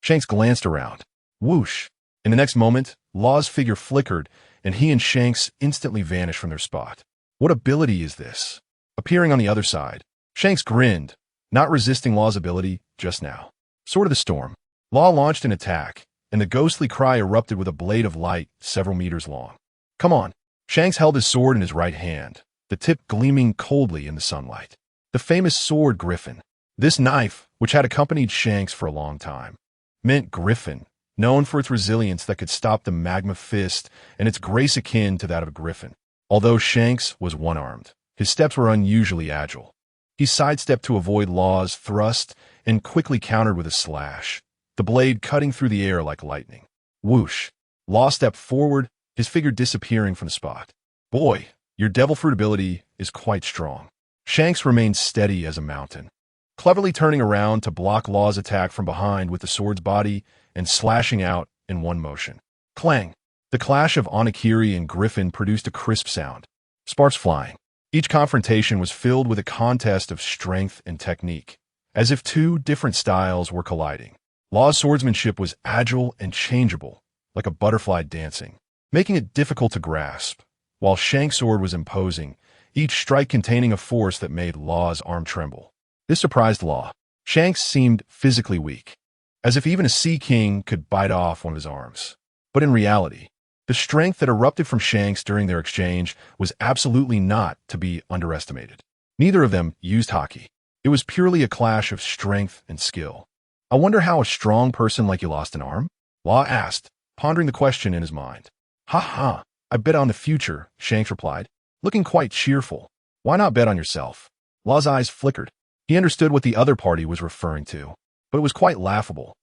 Shanks glanced around. Whoosh! In the next moment, Law's figure flickered, and he and Shanks instantly vanished from their spot. What ability is this? Appearing on the other side, Shanks grinned, not resisting Law's ability just now. Sword of the Storm. Law launched an attack, and the ghostly cry erupted with a blade of light several meters long. "Come on." Shanks held his sword in his right hand, the tip gleaming coldly in the sunlight. The famous sword Griffin. This knife, which had accompanied Shanks for a long time, meant Griffin, known for its resilience that could stop the magma fist and its grace akin to that of a griffin. Although Shanks was one-armed, his steps were unusually agile. He sidestepped to avoid Law's thrust and quickly countered with a slash, the blade cutting through the air like lightning. Whoosh! Law stepped forward, his figure disappearing from the spot. "Boy, your devil fruit ability is quite strong." Shanks remained steady as a mountain, cleverly turning around to block Law's attack from behind with the sword's body and slashing out in one motion. Clang! The clash of Onigiri and Griffin produced a crisp sound, sparks flying. Each confrontation was filled with a contest of strength and technique, as if two different styles were colliding. Law's swordsmanship was agile and changeable, like a butterfly dancing, making it difficult to grasp, while Shanks' sword was imposing, each strike containing a force that made Law's arm tremble. This surprised Law. Shanks seemed physically weak, as if even a Sea King could bite off one of his arms. But in reality, the strength that erupted from Shanks during their exchange was absolutely not to be underestimated. Neither of them used hockey. It was purely a clash of strength and skill. "I wonder how a strong person like you lost an arm?" Law asked, pondering the question in his mind. "Ha ha, I bet on the future," Shanks replied, looking quite cheerful. "Why not bet on yourself?" Law's eyes flickered. He understood what the other party was referring to, but it was quite laughable.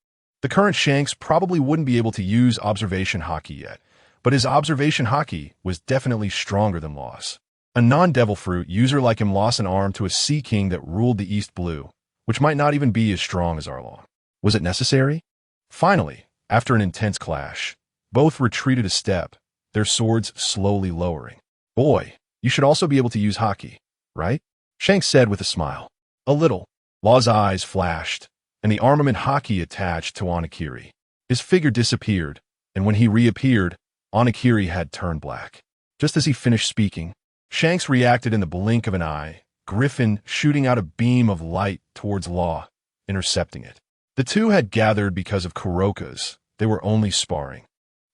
The current Shanks probably wouldn't be able to use observation hockey yet, but his observation hockey was definitely stronger than Law's. A non-devil fruit user like him lost an arm to a Sea King that ruled the East Blue, which might not even be as strong as Arlong. Was it necessary? Finally, after an intense clash, both retreated a step, their swords slowly lowering. "Boy, you should also be able to use hockey, right?" Shanks said with a smile. "A little." Law's eyes flashed, and the armament hockey attached to Onigiri. His figure disappeared, and when he reappeared, Onigiri had turned black. Just as he finished speaking, Shanks reacted in the blink of an eye, Griffin shooting out a beam of light towards Law, intercepting it. The two had gathered because of Kuroka's. They were only sparring,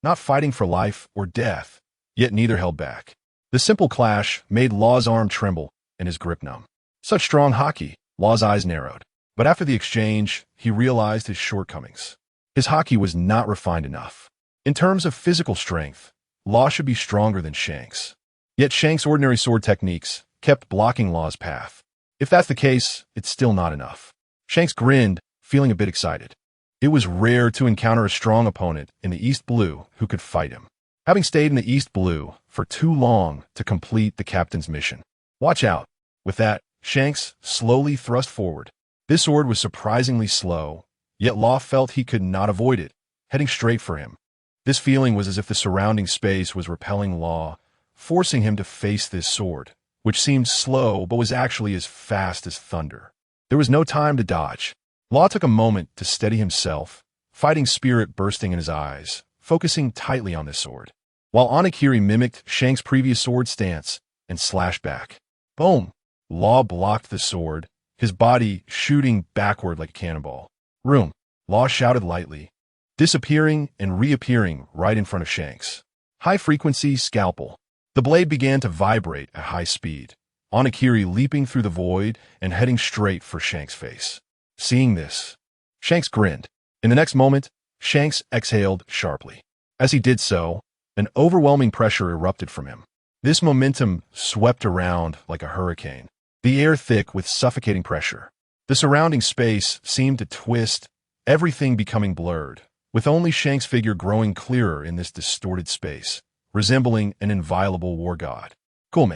not fighting for life or death, yet neither held back. The simple clash made Law's arm tremble and his grip numb. Such strong hockey, Law's eyes narrowed. But after the exchange, he realized his shortcomings. His hockey was not refined enough. In terms of physical strength, Law should be stronger than Shanks. Yet Shanks' ordinary sword techniques kept blocking Law's path. If that's the case, it's still not enough. Shanks grinned, feeling a bit excited. It was rare to encounter a strong opponent in the East Blue who could fight him, having stayed in the East Blue for too long to complete the captain's mission. "Watch out." With that, Shanks slowly thrust forward. This sword was surprisingly slow, yet Law felt he could not avoid it, heading straight for him. This feeling was as if the surrounding space was repelling Law, forcing him to face this sword, which seemed slow but was actually as fast as thunder. There was no time to dodge. Law took a moment to steady himself, fighting spirit bursting in his eyes, focusing tightly on this sword, while Onigiri mimicked Shanks' previous sword stance and slashed back. Boom! Law blocked the sword, his body shooting backward like a cannonball. "Room!" Law shouted lightly, disappearing and reappearing right in front of Shanks. High-frequency scalpel. The blade began to vibrate at high speed, Onigiri leaping through the void and heading straight for Shanks' face. Seeing this, Shanks grinned. In the next moment, Shanks exhaled sharply. As he did so, an overwhelming pressure erupted from him. This momentum swept around like a hurricane, the air thick with suffocating pressure. The surrounding space seemed to twist, everything becoming blurred, with only Shanks' figure growing clearer in this distorted space, resembling an inviolable war god. Come.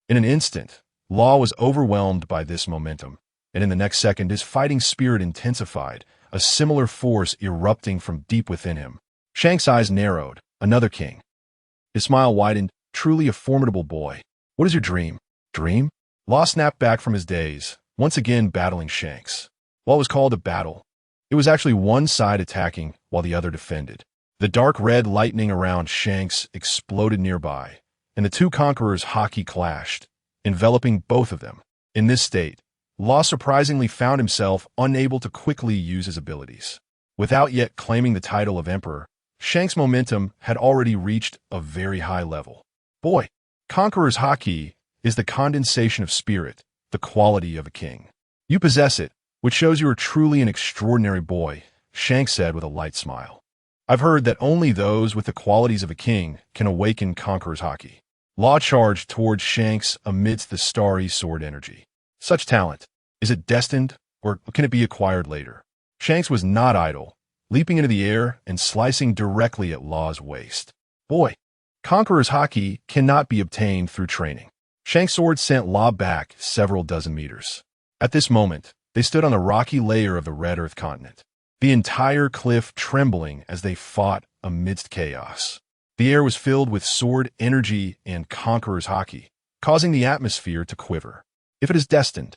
In an instant, Law was overwhelmed by this momentum, and in the next second his fighting spirit intensified, a similar force erupting from deep within him. Shanks' eyes narrowed. Another king. His smile widened. Truly a formidable boy. What is your dream? Dream? Law snapped back from his daze, once again battling Shanks. While it was called a battle, it was actually one side attacking while the other defended. The dark red lightning around Shanks exploded nearby, and the two conquerors' hockey clashed, enveloping both of them. In this state, Law surprisingly found himself unable to quickly use his abilities. Without yet claiming the title of Emperor, Shanks' momentum had already reached a very high level. Boy, Conqueror's hockey is the condensation of spirit, the quality of a king. You possess it, which shows you are truly an extraordinary boy, Shanks said with a light smile. I've heard that only those with the qualities of a king can awaken Conqueror's hockey. Law charged towards Shanks amidst the starry sword energy. Such talent, is it destined, or can it be acquired later? Shanks was not idle, leaping into the air and slicing directly at Law's waist. Boy, Conqueror's hockey cannot be obtained through training. Shanks' sword sent Law back several dozen meters. At this moment, they stood on the rocky layer of the Red Earth continent, the entire cliff trembling as they fought amidst chaos. The air was filled with sword energy and Conqueror's hockey, causing the atmosphere to quiver. If it is destined,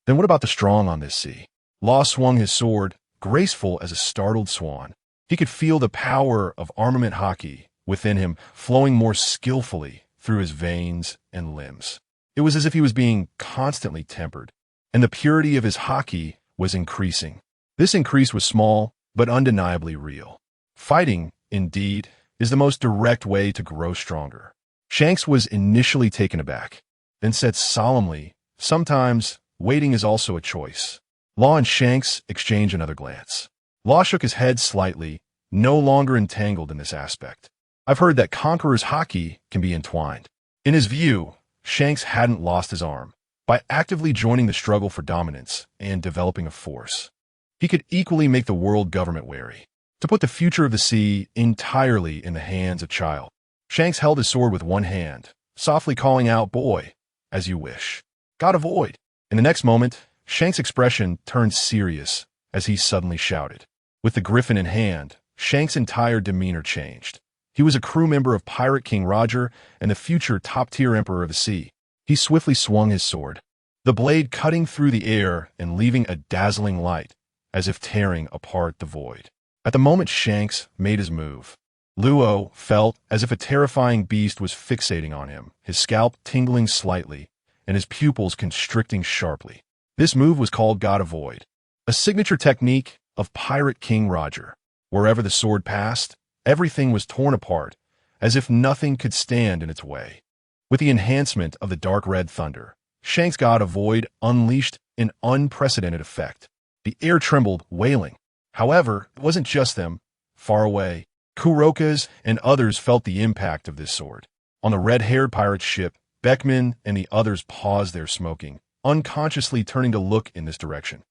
then what about the strong on this sea? Law swung his sword, graceful as a startled swan. He could feel the power of armament hockey within him flowing more skillfully through his veins and limbs. It was as if he was being constantly tempered, and the purity of his hockey was increasing. This increase was small, but undeniably real. Fighting, indeed, is the most direct way to grow stronger. Shanks was initially taken aback, then said solemnly, sometimes waiting is also a choice. Law and Shanks exchanged another glance. Law shook his head slightly, no longer entangled in this aspect. I've heard that Conqueror's hockey can be entwined. In his view, Shanks hadn't lost his arm. By actively joining the struggle for dominance and developing a force, he could equally make the world government wary. To put the future of the sea entirely in the hands of child. Shanks held his sword with one hand, softly calling out, boy, as you wish. God avoid. In the next moment, Shanks' expression turned serious as he suddenly shouted. With the griffin in hand, Shanks' entire demeanor changed. He was a crew member of Pirate King Roger and the future top-tier Emperor of the Sea. He swiftly swung his sword, the blade cutting through the air and leaving a dazzling light, as if tearing apart the void. At the moment Shanks made his move, Luo felt as if a terrifying beast was fixating on him, his scalp tingling slightly, and his pupils constricting sharply. This move was called God Avoid, a signature technique of Pirate King Roger. Wherever the sword passed, everything was torn apart, as if nothing could stand in its way. With the enhancement of the dark red thunder, Shanks' God Avoid unleashed an unprecedented effect. The air trembled, wailing. However, it wasn't just them. Far away, Kurokas and others felt the impact of this sword. On the red-haired pirate's ship, Beckman and the others paused their smoking, unconsciously turning to look in this direction.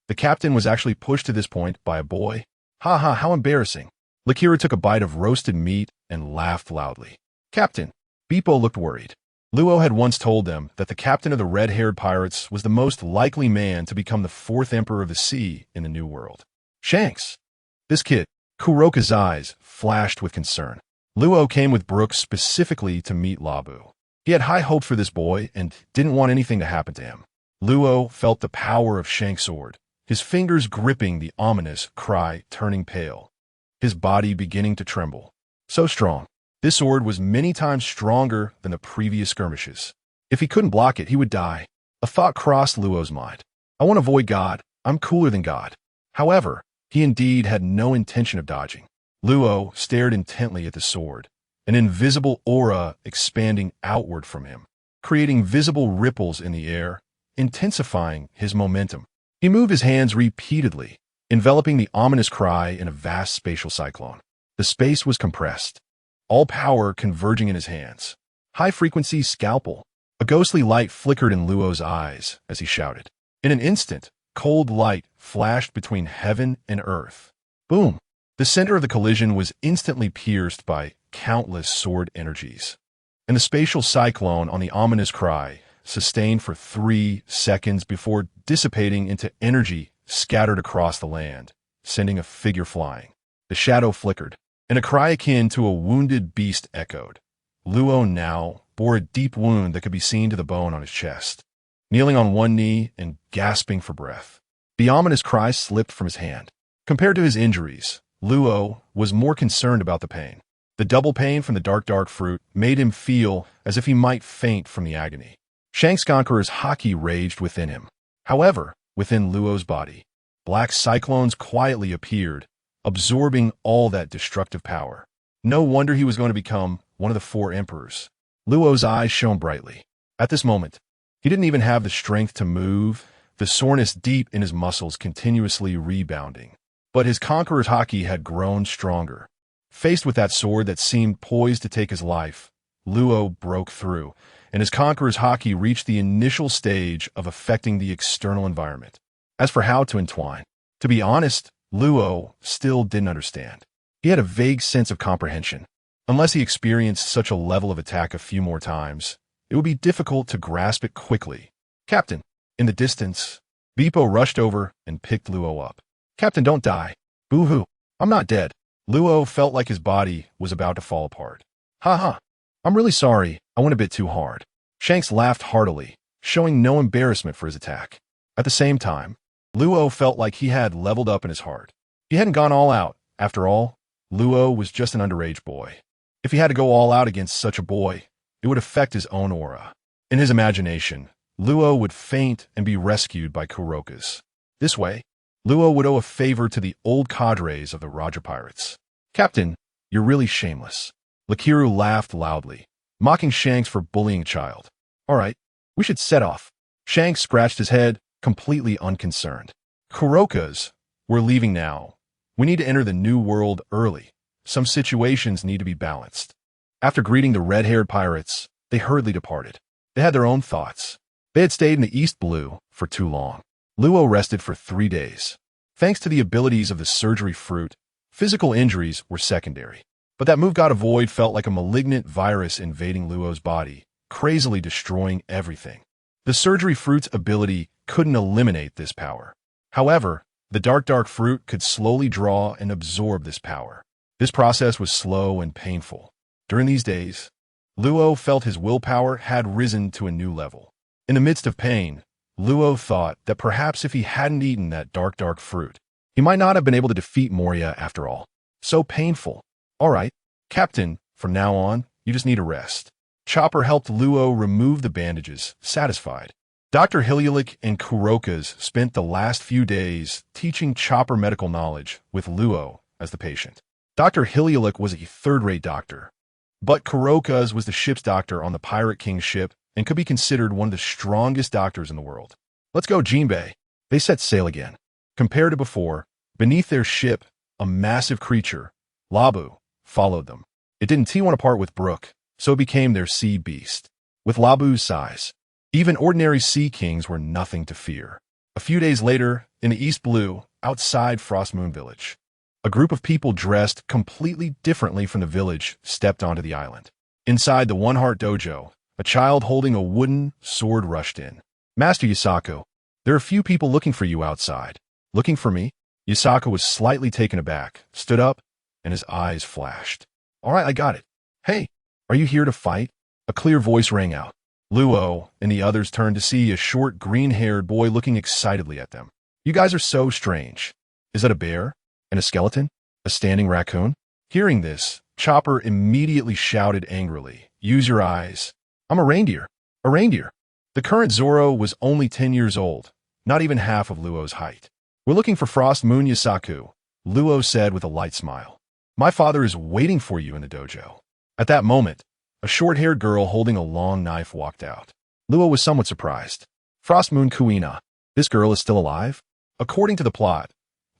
The captain was actually pushed to this point by a boy. Ha ha, how embarrassing. Lakira took a bite of roasted meat and laughed loudly. Captain. Beepo looked worried. Luo had once told them that the captain of the red-haired pirates was the most likely man to become the fourth emperor of the sea in the New World. Shanks. This kid. Kuroka's eyes flashed with concern. Luo came with Brooks specifically to meet Labu. He had high hopes for this boy and didn't want anything to happen to him. Luo felt the power of Shanks' sword, his fingers gripping the ominous cry, turning pale, his body beginning to tremble. So strong. This sword was many times stronger than the previous skirmishes. If he couldn't block it, he would die. A thought crossed Luo's mind. I want to avoid God. I'm cooler than God. However, he indeed had no intention of dodging. Luo stared intently at the sword, an invisible aura expanding outward from him, creating visible ripples in the air, intensifying his momentum. He moved his hands repeatedly, enveloping the ominous cry in a vast spatial cyclone. The space was compressed, all power converging in his hands. High-frequency scalpel. A ghostly light flickered in Luo's eyes as he shouted. In an instant, cold light flashed between heaven and earth. Boom! The center of the collision was instantly pierced by countless sword energies. And the spatial cyclone on the ominous cry sustained for 3 seconds before dissipating into energy scattered across the land, sending a figure flying. The shadow flickered, and a cry akin to a wounded beast echoed. Luo now bore a deep wound that could be seen to the bone on his chest. Kneeling on one knee and gasping for breath, the ominous cry slipped from his hand. Compared to his injuries, Luo was more concerned about the pain. The double pain from the dark fruit made him feel as if he might faint from the agony. Shank's Conqueror's haki raged within him. However, within Luo's body, black cyclones quietly appeared, absorbing all that destructive power. No wonder he was going to become one of the 4 emperors. Luo's eyes shone brightly. At this moment, he didn't even have the strength to move, the soreness deep in his muscles continuously rebounding. But his Conqueror's haki had grown stronger. Faced with that sword that seemed poised to take his life, Luo broke through, and his Conqueror's haki reached the initial stage of affecting the external environment. As for how to entwine, to be honest, Luo still didn't understand. He had a vague sense of comprehension. Unless he experienced such a level of attack a few more times, it would be difficult to grasp it quickly. Captain, in the distance, Beepo rushed over and picked Luo up. Captain, don't die. Boo-hoo. I'm not dead. Luo felt like his body was about to fall apart. Ha. I'm really sorry. I went a bit too hard. Shanks laughed heartily, showing no embarrassment for his attack. At the same time, Luo felt like he had leveled up in his heart. He hadn't gone all out. After all, Luo was just an underage boy. If he had to go all out against such a boy, it would affect his own aura. In his imagination, Luo would faint and be rescued by Kurokas. This way, Luo would owe a favor to the old cadres of the Raja pirates. Captain, you're really shameless. Lakiru laughed loudly, mocking Shanks for bullying a child. All right, we should set off. Shanks scratched his head, completely unconcerned. Kurokas, we're leaving now. We need to enter the new world early. Some situations need to be balanced. After greeting the red-haired pirates, they hurriedly departed. They had their own thoughts. They had stayed in the East Blue for too long. Luo rested for 3 days. Thanks to the abilities of the surgery fruit, physical injuries were secondary. But that move-god of void felt like a malignant virus invading Luo's body, crazily destroying everything. The surgery fruit's ability couldn't eliminate this power. However, the dark fruit could slowly draw and absorb this power. This process was slow and painful. During these days, Luo felt his willpower had risen to a new level. In the midst of pain, Luo thought that perhaps if he hadn't eaten that dark fruit, he might not have been able to defeat Moria after all. So painful. All right, Captain, from now on, you just need a rest. Chopper helped Luo remove the bandages, satisfied. Dr. Hilialik and Kurokas spent the last few days teaching Chopper medical knowledge with Luo as the patient. Dr. Hilialik was a third-rate doctor, but Kurokas was the ship's doctor on the Pirate King's ship and could be considered one of the strongest doctors in the world. Let's go, Jinbei. They set sail again. Compared to before, beneath their ship, a massive creature, Labu, followed them. It didn't tee one apart with Brook, so it became their sea beast. With Labu's size, even ordinary sea kings were nothing to fear. A few days later, in the East Blue, outside Frost Moon Village, a group of people dressed completely differently from the village stepped onto the island. Inside the One Heart Dojo, a child holding a wooden sword rushed in. Master Yasako, there are a few people looking for you outside. Looking for me? Yasako was slightly taken aback, stood up, and his eyes flashed. All right, I got it. Hey, are you here to fight? A clear voice rang out. Luo and the others turned to see a short, green-haired boy looking excitedly at them. You guys are so strange. Is that a bear? And a skeleton? A standing raccoon? Hearing this, Chopper immediately shouted angrily, Use your eyes. I'm a reindeer. A reindeer. The current Zoro was only 10 years old, not even half of Luo's height. We're looking for Frost Moon Yasaku, Luo said with a light smile. My father is waiting for you in the dojo. At that moment, a short-haired girl holding a long knife walked out. Luo was somewhat surprised. Frost Moon Kuina, this girl is still alive? According to the plot,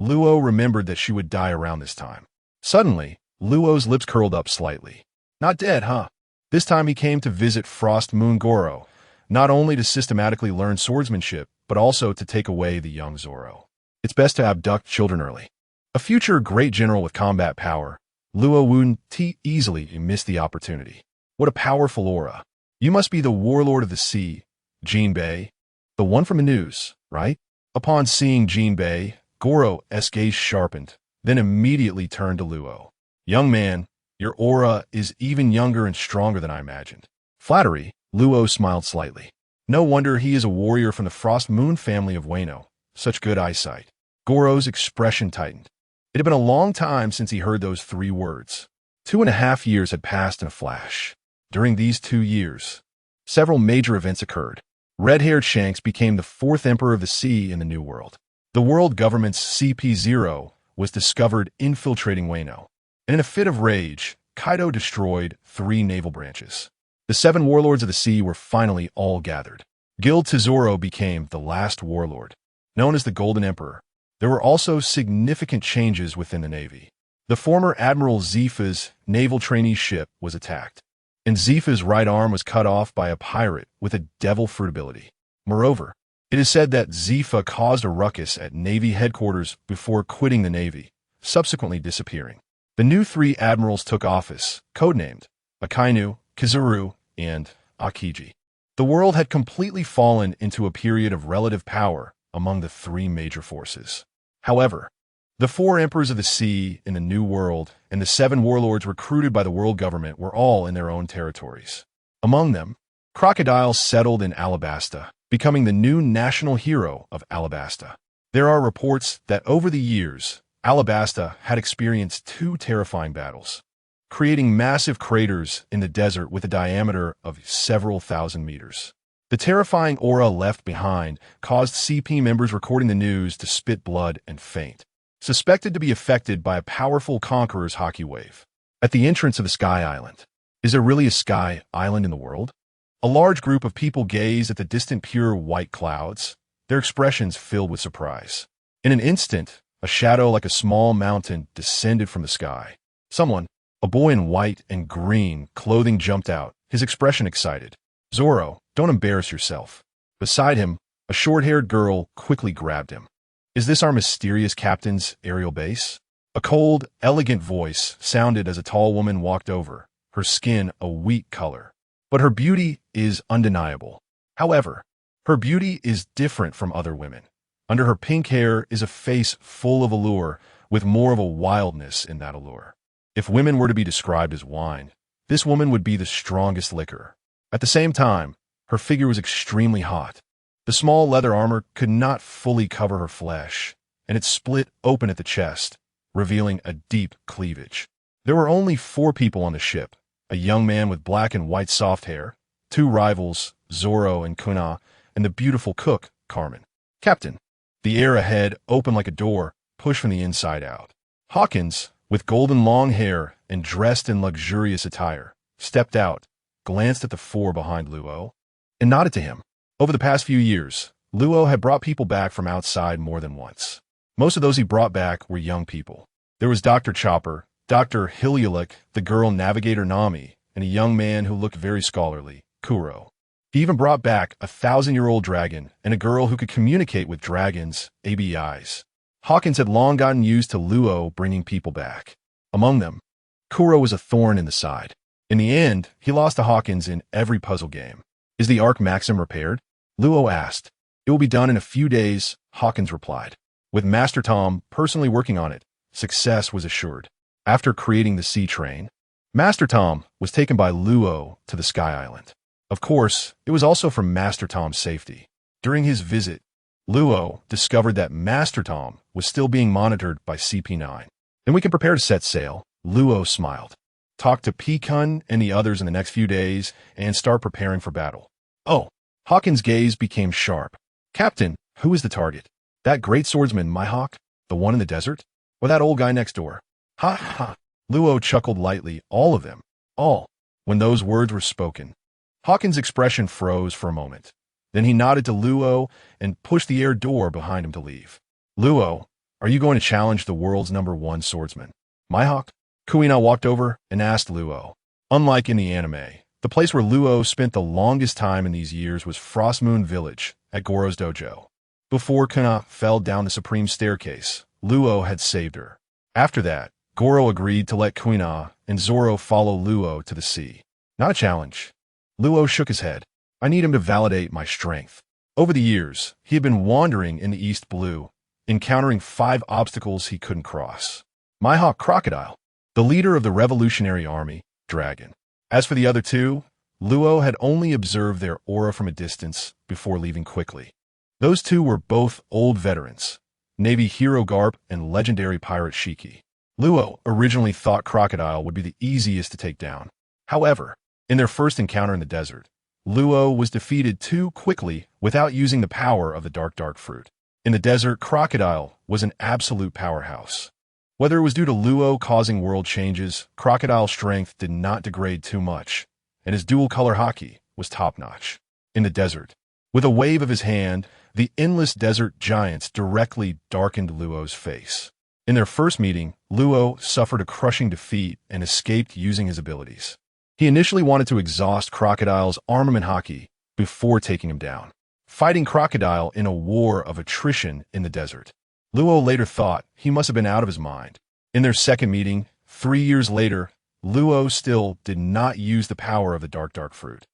Luo remembered that she would die around this time. Suddenly, Luo's lips curled up slightly. Not dead, huh? This time he came to visit Frost Moon Goro, not only to systematically learn swordsmanship, but also to take away the young Zoro. It's best to abduct children early. A future great general with combat power, Luo wouldn't easily miss the opportunity. What a powerful aura. You must be the warlord of the sea, Jinbei. The one from the news, right? Upon seeing Jinbei, Goro's gaze sharpened, then immediately turned to Luo. Young man, your aura is even younger and stronger than I imagined. Flattery, Luo smiled slightly. No wonder he is a warrior from the Frost Moon family of Wano. Such good eyesight. Goro's expression tightened. It had been a long time since he heard those 3 words. 2.5 years had passed in a flash. During these 2 years, several major events occurred. Red-haired Shanks became the 4th emperor of the sea in the New World. The world government's CP0 was discovered infiltrating Wano. And in a fit of rage, Kaido destroyed 3 naval branches. The 7 warlords of the sea were finally all gathered. Gil Tesoro became the last warlord, known as the Golden Emperor. There were also significant changes within the Navy. The former Admiral Zifa's naval trainee ship was attacked, and Zifa's right arm was cut off by a pirate with a devil fruit ability. Moreover, it is said that Zifa caused a ruckus at Navy headquarters before quitting the Navy, subsequently disappearing. The new 3 admirals took office, codenamed Akainu, Kizuru, and Akiji. The world had completely fallen into a period of relative power among the 3 major forces. However, the 4 emperors of the sea in the New World and the 7 warlords recruited by the world government were all in their own territories. Among them, Crocodile settled in Alabasta, becoming the new national hero of Alabasta. There are reports that over the years, Alabasta had experienced 2 terrifying battles, creating massive craters in the desert with a diameter of several thousand meters. The terrifying aura left behind caused CP members recording the news to spit blood and faint, suspected to be affected by a powerful conqueror's hockey wave. At the entrance of the Sky Island. Is there really a Sky Island in the world? A large group of people gazed at the distant pure white clouds, their expressions filled with surprise. In an instant, a shadow like a small mountain descended from the sky. Someone, a boy in white and green clothing, jumped out, his expression excited. Zoro, don't embarrass yourself. Beside him, a short-haired girl quickly grabbed him. Is this our mysterious captain's aerial base? A cold, elegant voice sounded as a tall woman walked over, her skin a wheat color. But her beauty is undeniable. However, her beauty is different from other women. Under her pink hair is a face full of allure, with more of a wildness in that allure. If women were to be described as wine, this woman would be the strongest liquor. At the same time, her figure was extremely hot. The small leather armor could not fully cover her flesh, and it split open at the chest, revealing a deep cleavage. There were only 4 people on the ship, a young man with black and white soft hair, 2 rivals, Zoro and Kuna, and the beautiful cook, Carmen. Captain. The air ahead opened like a door, pushed from the inside out. Hawkins, with golden long hair and dressed in luxurious attire, stepped out, glanced at the 4 behind Luo, and nodded to him. Over the past few years, Luo had brought people back from outside more than once. Most of those he brought back were young people. There was Dr. Chopper, Dr. Hilyalik, the girl navigator Nami, and a young man who looked very scholarly, Kuro. He even brought back a 1,000-year-old dragon and a girl who could communicate with dragons, ABIs. Hawkins had long gotten used to Luo bringing people back. Among them, Kuro was a thorn in the side. In the end, he lost to Hawkins in every puzzle game. Is the Arc Maxim repaired? Luo asked. It will be done in a few days, Hawkins replied. With Master Tom personally working on it, success was assured. After creating the sea train, Master Tom was taken by Luo to the Sky Island. Of course, it was also for Master Tom's safety. During his visit, Luo discovered that Master Tom was still being monitored by CP9. Then we can prepare to set sail, Luo smiled. Talk to Pecan and the others in the next few days and start preparing for battle. Oh, Hawkins' gaze became sharp. Captain, who is the target? That great swordsman Mihawk? The one in the desert? Or that old guy next door? Ha ha. Luo chuckled lightly. All of them. All. When those words were spoken, Hawkins' expression froze for a moment. Then he nodded to Luo and pushed the air door behind him to leave. Luo, Are you going to challenge the world's #1 swordsman? Mihawk? Kuina walked over and asked Luo. Unlike in the anime, the place where Luo spent the longest time in these years was Frostmoon Village at Goro's dojo. Before Kuina fell down the supreme staircase, Luo had saved her. After that, Goro agreed to let Kuina and Zoro follow Luo to the sea. Not a challenge. Luo shook his head. I need him to validate my strength. Over the years, he had been wandering in the East Blue, encountering 5 obstacles he couldn't cross. Mihawk Crocodile, the leader of the Revolutionary Army, Dragon. As for the other 2, Luo had only observed their aura from a distance before leaving quickly. Those 2 were both old veterans, Navy hero Garp and legendary pirate Shiki. Luo originally thought Crocodile would be the easiest to take down. However, in their first encounter in the desert, Luo was defeated too quickly without using the power of the dark fruit. In the desert, Crocodile was an absolute powerhouse. Whether it was due to Luo causing world changes, Crocodile's strength did not degrade too much, and his dual-color haki was top-notch. In the desert, with a wave of his hand, the endless desert giants directly darkened Luo's face. In their first meeting, Luo suffered a crushing defeat and escaped using his abilities. He initially wanted to exhaust Crocodile's armament haki before taking him down, fighting Crocodile in a war of attrition in the desert. Luo later thought he must have been out of his mind. In their second meeting, 3 years later, Luo still did not use the power of the dark fruit.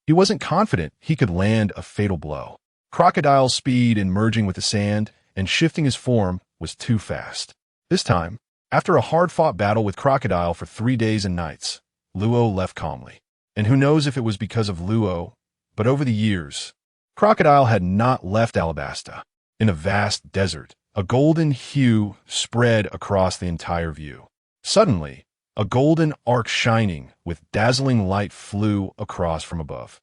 He wasn't confident he could land a fatal blow. Crocodile's speed in merging with the sand and shifting his form was too fast. This time, after a hard-fought battle with Crocodile for 3 days and nights, Luo left calmly. And who knows if it was because of Luo, but over the years, Crocodile had not left Alabasta. In a vast desert, a golden hue spread across the entire view. Suddenly, a golden arc shining with dazzling light flew across from above,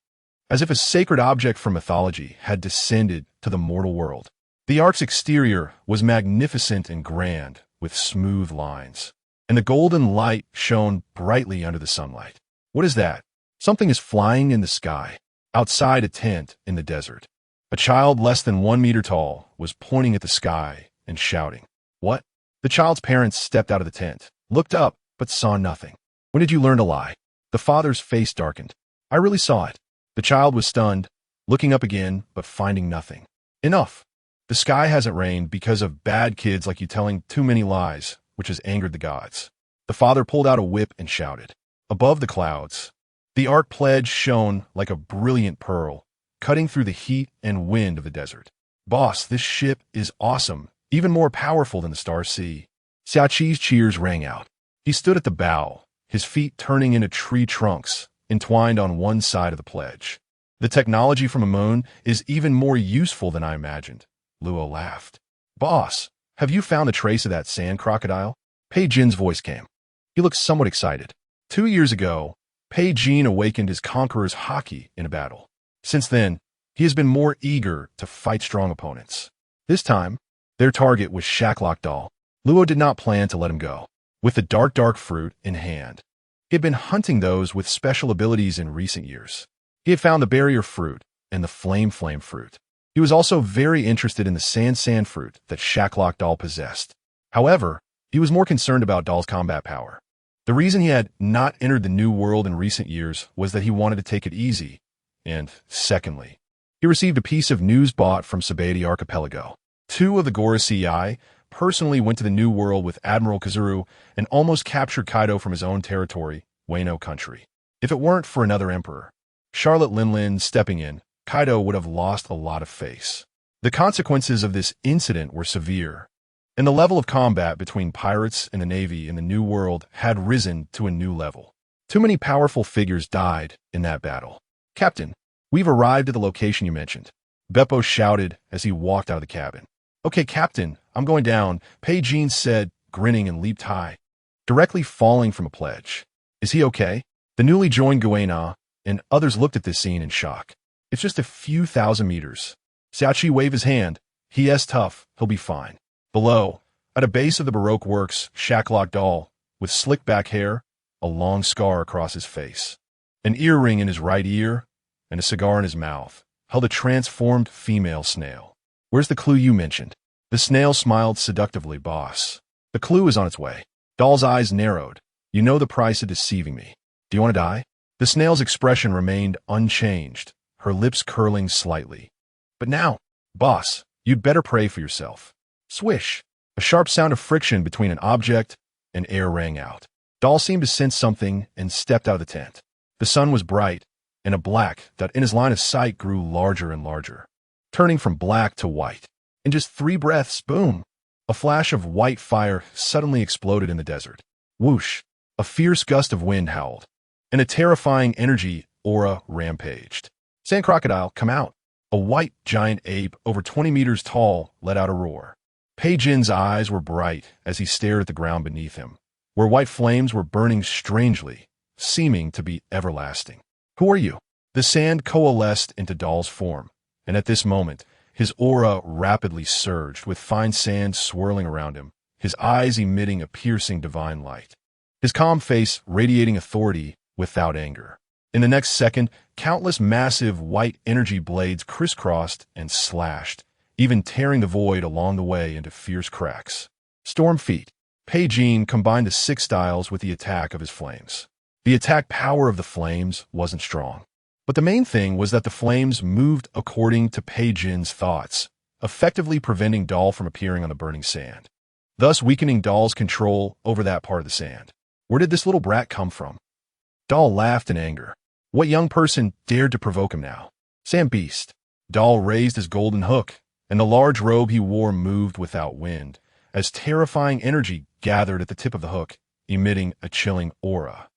as if a sacred object from mythology had descended to the mortal world. The arc's exterior was magnificent and grand, with smooth lines, and the golden light shone brightly under the sunlight. What is that? Something is flying in the sky, outside a tent in the desert. A child less than 1 meter tall was pointing at the sky and shouting. What? The child's parents stepped out of the tent, looked up, but saw nothing. When did you learn to lie? The father's face darkened. I really saw it. The child was stunned, looking up again, but finding nothing. Enough. The sky hasn't rained because of bad kids like you telling too many lies, which has angered the gods. The father pulled out a whip and shouted. Above the clouds, the arc pledge shone like a brilliant pearl, cutting through the heat and wind of the desert. Boss, this ship is awesome, even more powerful than the Star Sea. Xiaqi's cheers rang out. He stood at the bow, his feet turning into tree trunks, entwined on one side of the pledge. The technology from a moon is even more useful than I imagined. Luo laughed. Boss, have you found the trace of that sand crocodile? Pei Jin's voice came. He looked somewhat excited. 2 years ago, Pei Jin awakened his conqueror's haki in a battle. Since then, he has been more eager to fight strong opponents. This time, their target was Shacklock Doll. Luo did not plan to let him go. With the dark fruit in hand, he had been hunting those with special abilities in recent years. He had found the barrier fruit and the flame fruit. He was also very interested in the sand fruit that Shacklock Doll possessed. However, he was more concerned about Doll's combat power. The reason he had not entered the new world in recent years was that he wanted to take it easy. And, secondly, he received a piece of news bought from Sabaody Archipelago. 2 of the Gora CI personally went to the new world with Admiral Kazuru and almost captured Kaido from his own territory, Wano country. If it weren't for another emperor, Charlotte Linlin, stepping in, Kaido would have lost a lot of face. The consequences of this incident were severe, and the level of combat between pirates and the Navy in the New World had risen to a new level. Too many powerful figures died in that battle. Captain, we've arrived at the location you mentioned. Beppo shouted as he walked out of the cabin. Okay, Captain, I'm going down, Pei Jin said, grinning, and leaped high, directly falling from a pledge. Is he okay? The newly joined Guena and others looked at this scene in shock. It's just a few thousand meters. Xiaoqi waved his hand. He's tough, he'll be fine. Below, at a base of the Baroque works, Shacklock Doll, with slick back hair, a long scar across his face, an earring in his right ear, and a cigar in his mouth, held a transformed female snail. Where's the clue you mentioned? The snail smiled seductively, boss. The clue is on its way. Doll's eyes narrowed. You know the price of deceiving me. Do you want to die? The snail's expression remained unchanged, her lips curling slightly. But now, boss, you'd better pray for yourself. Swish. A sharp sound of friction between an object and air rang out. Doll seemed to sense something and stepped out of the tent. The sun was bright, and a black that in his line of sight grew larger and larger, turning from black to white. In just 3 breaths, boom! A flash of white fire suddenly exploded in the desert. Whoosh! A fierce gust of wind howled, and a terrifying energy aura rampaged. Sand crocodile, come out! A white giant ape over 20 meters tall let out a roar. Pei Jin's eyes were bright as he stared at the ground beneath him, where white flames were burning strangely, seeming to be everlasting. Who are you? The sand coalesced into Doll's form, and at this moment, his aura rapidly surged with fine sand swirling around him, his eyes emitting a piercing divine light. His calm face radiating authority without anger. In the next second, countless massive white energy blades crisscrossed and slashed, even tearing the void along the way into fierce cracks. Storm feet. Pei Jin combined the 6 styles with the attack of his flames. The attack power of the flames wasn't strong, but the main thing was that the flames moved according to Pei Jin's thoughts, effectively preventing Doll from appearing on the burning sand, thus weakening Doll's control over that part of the sand. Where did this little brat come from? Doll laughed in anger. What young person dared to provoke him now? Sand beast. Doll raised his golden hook, and the large robe he wore moved without wind, as terrifying energy gathered at the tip of the hook, emitting a chilling aura.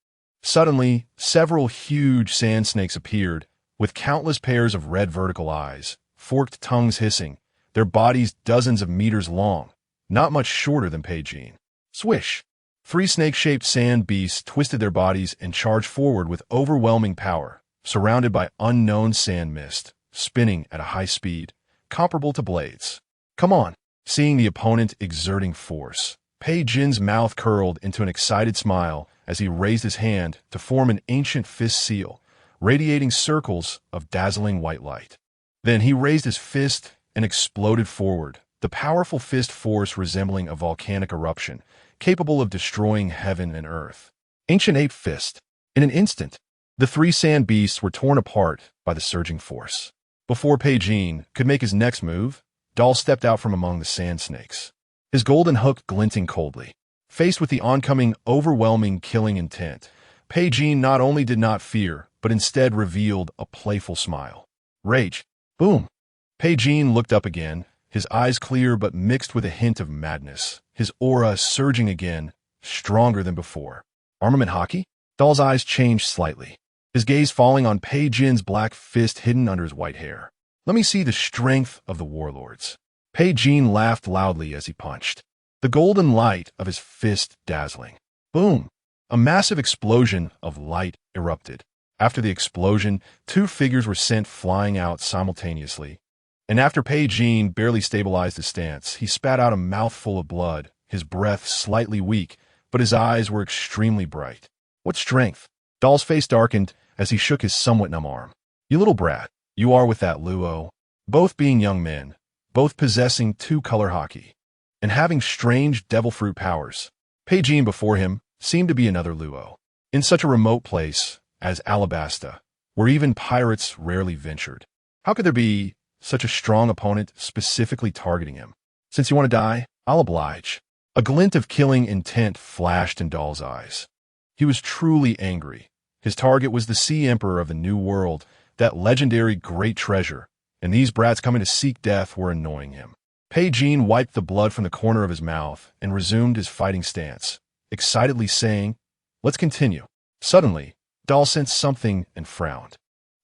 Suddenly, several huge sand snakes appeared, with countless pairs of red vertical eyes, forked tongues hissing, their bodies dozens of meters long, not much shorter than Pei Jin. Swish! 3 snake-shaped sand beasts twisted their bodies and charged forward with overwhelming power, surrounded by unknown sand mist, spinning at a high speed, comparable to blades. Come on! Seeing the opponent exerting force, Pei Jin's mouth curled into an excited smile as he raised his hand to form an ancient fist seal, radiating circles of dazzling white light. Then he raised his fist and exploded forward, the powerful fist force resembling a volcanic eruption, capable of destroying heaven and earth. Ancient ape fist. In an instant, the 3 sand beasts were torn apart by the surging force. Before Pei Jin could make his next move, Doll stepped out from among the sand snakes, his golden hook glinting coldly. Faced with the oncoming, overwhelming killing intent, Pei Jin not only did not fear, but instead revealed a playful smile. Rage. Boom! Pei Jin looked up again, his eyes clear but mixed with a hint of madness, his aura surging again, stronger than before. Armament hockey? Doll's eyes changed slightly, his gaze falling on Pei Jin's black fist hidden under his white hair. Let me see the strength of the warlords. Pei Jin laughed loudly as he punched, the golden light of his fist dazzling. Boom! A massive explosion of light erupted. After the explosion, 2 figures were sent flying out simultaneously, and after Pei Jin barely stabilized his stance, he spat out a mouthful of blood, his breath slightly weak, but his eyes were extremely bright. What strength! Doll's face darkened as he shook his somewhat numb arm. You little brat, you are with that Luo. Both being young men, both possessing 2-color hockey, and having strange devil fruit powers. Pei Jin before him seemed to be another Luo, in such a remote place as Alabasta, where even pirates rarely ventured. How could there be such a strong opponent specifically targeting him? Since you want to die, I'll oblige. A glint of killing intent flashed in Doll's eyes. He was truly angry. His target was the Sea Emperor of the New World, that legendary great treasure, and these brats coming to seek death were annoying him. Pei Jin wiped the blood from the corner of his mouth and resumed his fighting stance, excitedly saying, "Let's continue." Suddenly, Doll sensed something and frowned.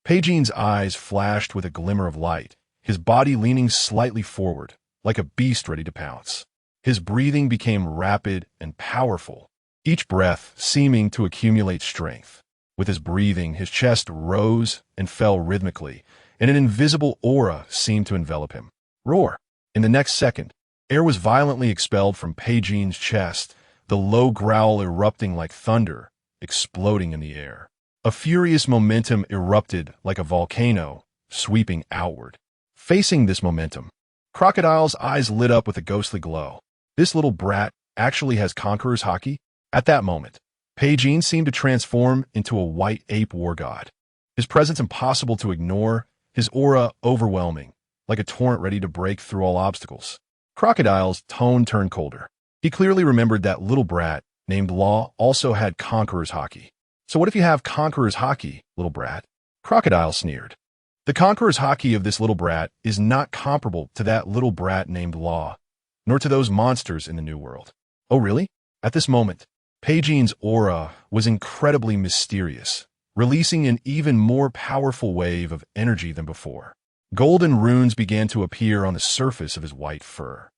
Pei Jin's eyes flashed with a glimmer of light, his body leaning slightly forward, like a beast ready to pounce. His breathing became rapid and powerful, each breath seeming to accumulate strength. With his breathing, his chest rose and fell rhythmically, and an invisible aura seemed to envelop him. Roar! In the next second, air was violently expelled from Pei Jin's chest, the low growl erupting like thunder, exploding in the air. A furious momentum erupted like a volcano, sweeping outward. Facing this momentum, Crocodile's eyes lit up with a ghostly glow. This little brat actually has conqueror's haki? At that moment, Peijin seemed to transform into a white ape war god. His presence impossible to ignore, his aura overwhelming, like a torrent ready to break through all obstacles. Crocodile's tone turned colder. He clearly remembered that little brat, named Law, also had conqueror's haki. So what if you have conqueror's haki, little brat? Crocodile sneered. The conqueror's haki of this little brat is not comparable to that little brat named Law, nor to those monsters in the New World. Oh really? At this moment, Peijin's aura was incredibly mysterious, releasing an even more powerful wave of energy than before. Golden runes began to appear on the surface of his white fur,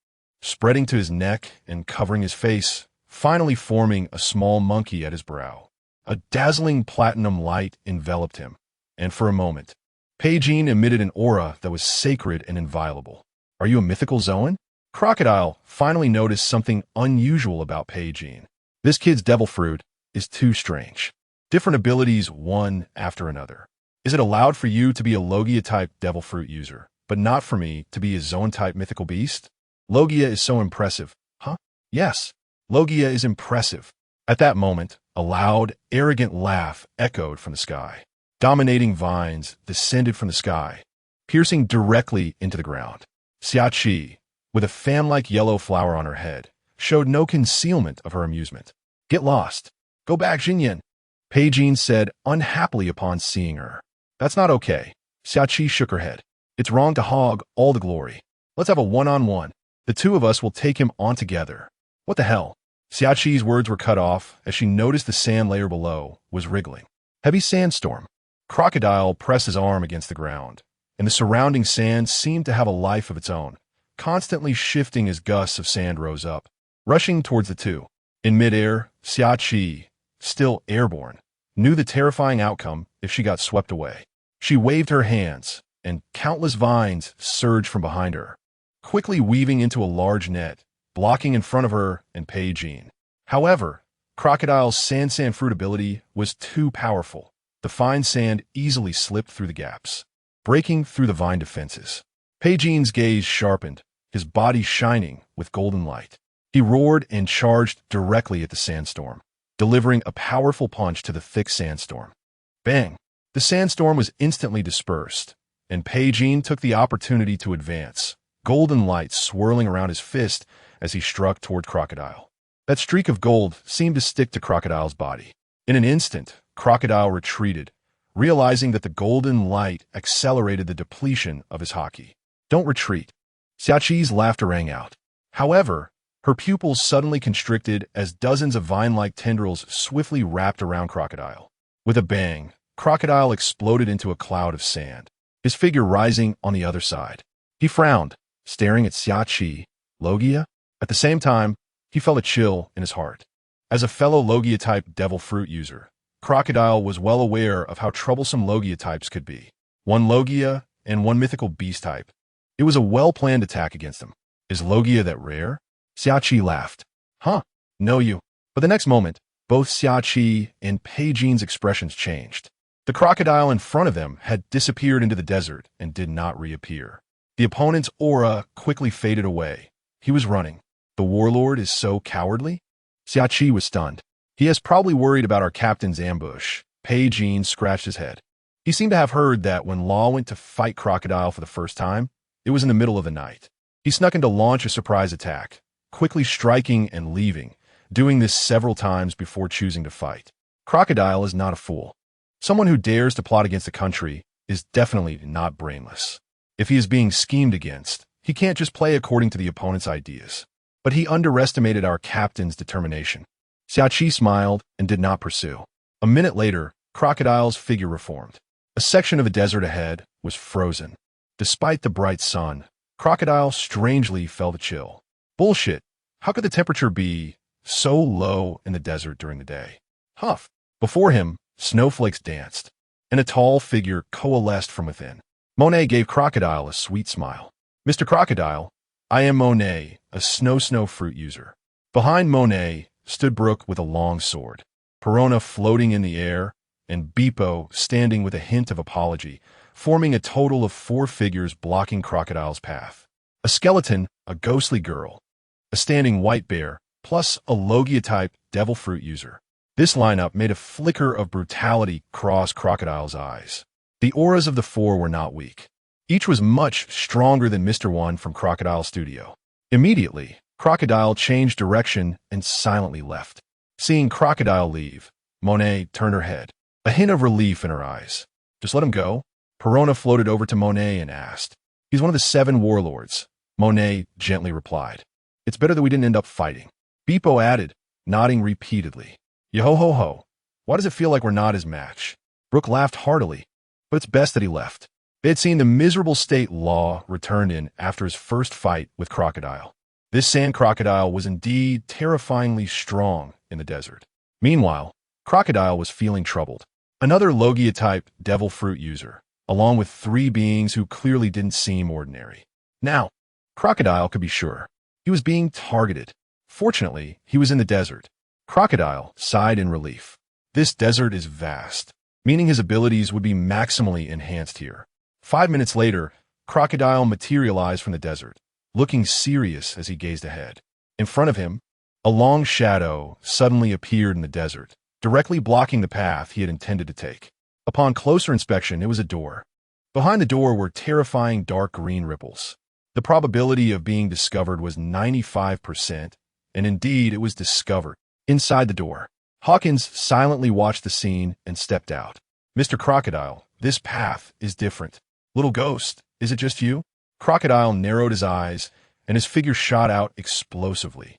spreading to his neck and covering his face, finally forming a small monkey at his brow. A dazzling platinum light enveloped him, and for a moment, Peijin emitted an aura that was sacred and inviolable. Are you a mythical Zoan? Crocodile finally noticed something unusual about Peijin. This kid's devil fruit is too strange. Different abilities one after another. Is it allowed for you to be a Logia-type devil fruit user, but not for me to be a Zoan-type mythical beast? Logia is so impressive. Huh? Yes, Logia is impressive. At that moment, a loud, arrogant laugh echoed from the sky. Dominating vines descended from the sky, piercing directly into the ground. Xiachi, with a fan-like yellow flower on her head, showed no concealment of her amusement. Get lost. Go back, Xinyan, Peijin said unhappily upon seeing her. That's not okay. Xiachi shook her head. It's wrong to hog all the glory. Let's have a one-on-one. The two of us will take him on together. What the hell? Xiachi's words were cut off as she noticed the sand layer below was wriggling. Heavy sandstorm. Crocodile pressed his arm against the ground, and the surrounding sand seemed to have a life of its own, constantly shifting as gusts of sand rose up, rushing towards the two. In midair, Xiachi, still airborne, knew the terrifying outcome if she got swept away. She waved her hands, and countless vines surged from behind her, quickly weaving into a large net, blocking in front of her and Peijin. However, Crocodile's sand fruit ability was too powerful. The fine sand easily slipped through the gaps, breaking through the vine defenses. Peijin's gaze sharpened, his body shining with golden light. He roared and charged directly at the sandstorm, delivering a powerful punch to the thick sandstorm. Bang! The sandstorm was instantly dispersed, and Peijin took the opportunity to advance, golden light swirling around his fist as he struck toward Crocodile. That streak of gold seemed to stick to Crocodile's body. In an instant, Crocodile retreated, realizing that the golden light accelerated the depletion of his haki. Don't retreat. Xiachi's laughter rang out. However, her pupils suddenly constricted as dozens of vine-like tendrils swiftly wrapped around Crocodile. With a bang, Crocodile exploded into a cloud of sand, his figure rising on the other side. He frowned, staring at Xiachi. Logia? At the same time, he felt a chill in his heart. As a fellow Logia-type devil fruit user, Crocodile was well aware of how troublesome Logia types could be. One Logia and one mythical beast type. It was a well-planned attack against him. Is Logia that rare? Xiachi laughed. Huh, no you. But the next moment, both Xiachi and Peijin's expressions changed. The crocodile in front of them had disappeared into the desert and did not reappear. The opponent's aura quickly faded away. He was running. The warlord is so cowardly? Xiachi was stunned. He is probably worried about our captain's ambush. Peijin scratched his head. He seemed to have heard that when Law went to fight Crocodile for the first time, it was in the middle of the night. He snuck in to launch a surprise attack, quickly striking and leaving, doing this several times before choosing to fight. Crocodile is not a fool. Someone who dares to plot against the country is definitely not brainless. If he is being schemed against, he can't just play according to the opponent's ideas. But he underestimated our captain's determination. Xiachi smiled and did not pursue. A minute later, Crocodile's figure reformed. A section of the desert ahead was frozen. Despite the bright sun, Crocodile strangely felt a chill. Bullshit. How could the temperature be so low in the desert during the day? Huff. Before him, snowflakes danced, and a tall figure coalesced from within. Monet gave Crocodile a sweet smile. Mr. Crocodile, I am Monet, a snow fruit user. Behind Monet stood Brooke with a long sword, Perona floating in the air, and Beepo standing with a hint of apology, forming a total of 4 figures blocking Crocodile's path. A skeleton, a ghostly girl, a standing white bear, plus a Logia-type devil fruit user. This lineup made a flicker of brutality cross Crocodile's eyes. The auras of the four were not weak. Each was much stronger than Mr. One from Crocodile Studio. Immediately, Crocodile changed direction and silently left. Seeing Crocodile leave, Monet turned her head, a hint of relief in her eyes. Just let him go? Perona floated over to Monet and asked. He's one of the 7 warlords. Monet gently replied. It's better that we didn't end up fighting. Beepo added, nodding repeatedly. Yo-ho-ho-ho. Why does it feel like we're not his match? Brooke laughed heartily, but it's best that he left. They had seen the miserable state Law returned in after his first fight with Crocodile. This sand crocodile was indeed terrifyingly strong in the desert. Meanwhile, Crocodile was feeling troubled. Another Logia-type devil fruit user, along with 3 beings who clearly didn't seem ordinary. Now, Crocodile could be sure. He was being targeted. Fortunately, he was in the desert. Crocodile sighed in relief. This desert is vast, meaning his abilities would be maximally enhanced here. 5 minutes later, Crocodile materialized from the desert, looking serious as he gazed ahead. In front of him, a long shadow suddenly appeared in the desert, directly blocking the path he had intended to take. Upon closer inspection, it was a door. Behind the door were terrifying dark green ripples. The probability of being discovered was 95%, and indeed it was discovered. Inside the door, Hawkins silently watched the scene and stepped out. Mr. Crocodile, this path is different. Little ghost, is it just you? Crocodile narrowed his eyes, and his figure shot out explosively.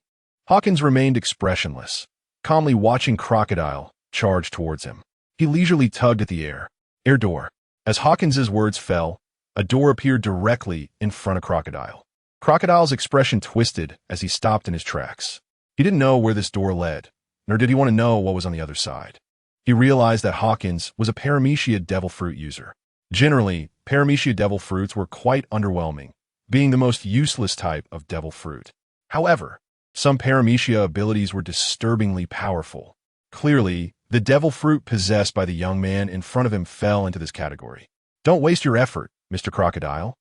Hawkins remained expressionless, calmly watching Crocodile charge towards him. He leisurely tugged at the air door. As Hawkins's words fell, a door appeared directly in front of Crocodile. Crocodile's expression twisted as he stopped in his tracks. He didn't know where this door led, nor did he want to know what was on the other side. He realized that Hawkins was a Paramecia devil fruit user. Generally, Paramecia devil fruits were quite underwhelming, being the most useless type of devil fruit. However, some Paramecia abilities were disturbingly powerful. Clearly, the devil fruit possessed by the young man in front of him fell into this category. Don't waste your effort, Mr. Crocodile,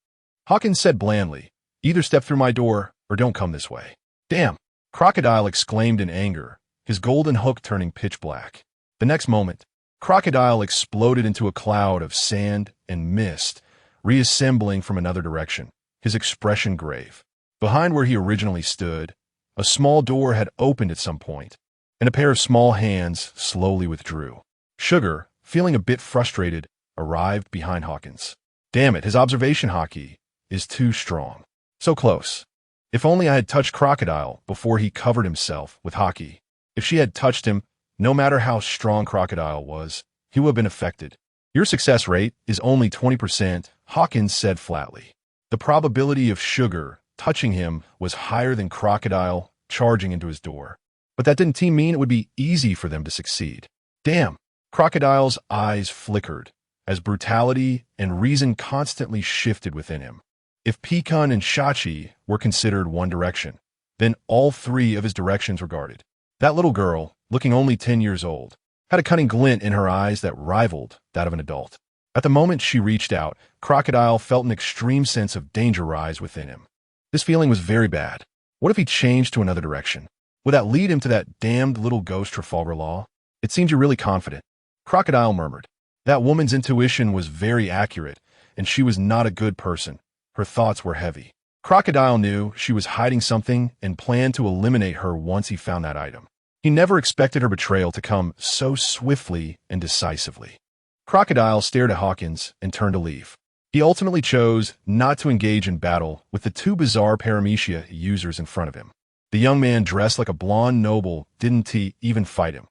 Hawkins said blandly. Either step through my door or don't come this way. Damn, Crocodile exclaimed in anger, his golden hook turning pitch black. The next moment, Crocodile exploded into a cloud of sand and mist, reassembling from another direction, his expression grave. Behind where he originally stood, a small door had opened at some point, and a pair of small hands slowly withdrew. Sugar, feeling a bit frustrated, arrived behind Hawkins. Damn it, his observation hockey is too strong. So close. If only I had touched Crocodile before he covered himself with hockey. If she had touched him, no matter how strong Crocodile was, he would have been affected. Your success rate is only 20%, Hawkins said flatly. The probability of Sugar touching him was higher than Crocodile charging into his door. But that didn't mean it would be easy for them to succeed. Damn, Crocodile's eyes flickered as brutality and reason constantly shifted within him. If Pecan and Shachi were considered one direction, then all 3 of his directions were guarded. That little girl, looking only 10 years old, had a cunning glint in her eyes that rivaled that of an adult. At the moment she reached out, Crocodile felt an extreme sense of danger rise within him. This feeling was very bad. What if he changed to another direction? Would that lead him to that damned little ghost Trafalgar Law? It seemed you're really confident. Crocodile murmured. That woman's intuition was very accurate, and she was not a good person. Her thoughts were heavy. Crocodile knew she was hiding something and planned to eliminate her once he found that item. He never expected her betrayal to come so swiftly and decisively. Crocodile stared at Hawkins and turned to leave. He ultimately chose not to engage in battle with the 2 bizarre Paramecia users in front of him. The young man dressed like a blonde noble didn't even fight him.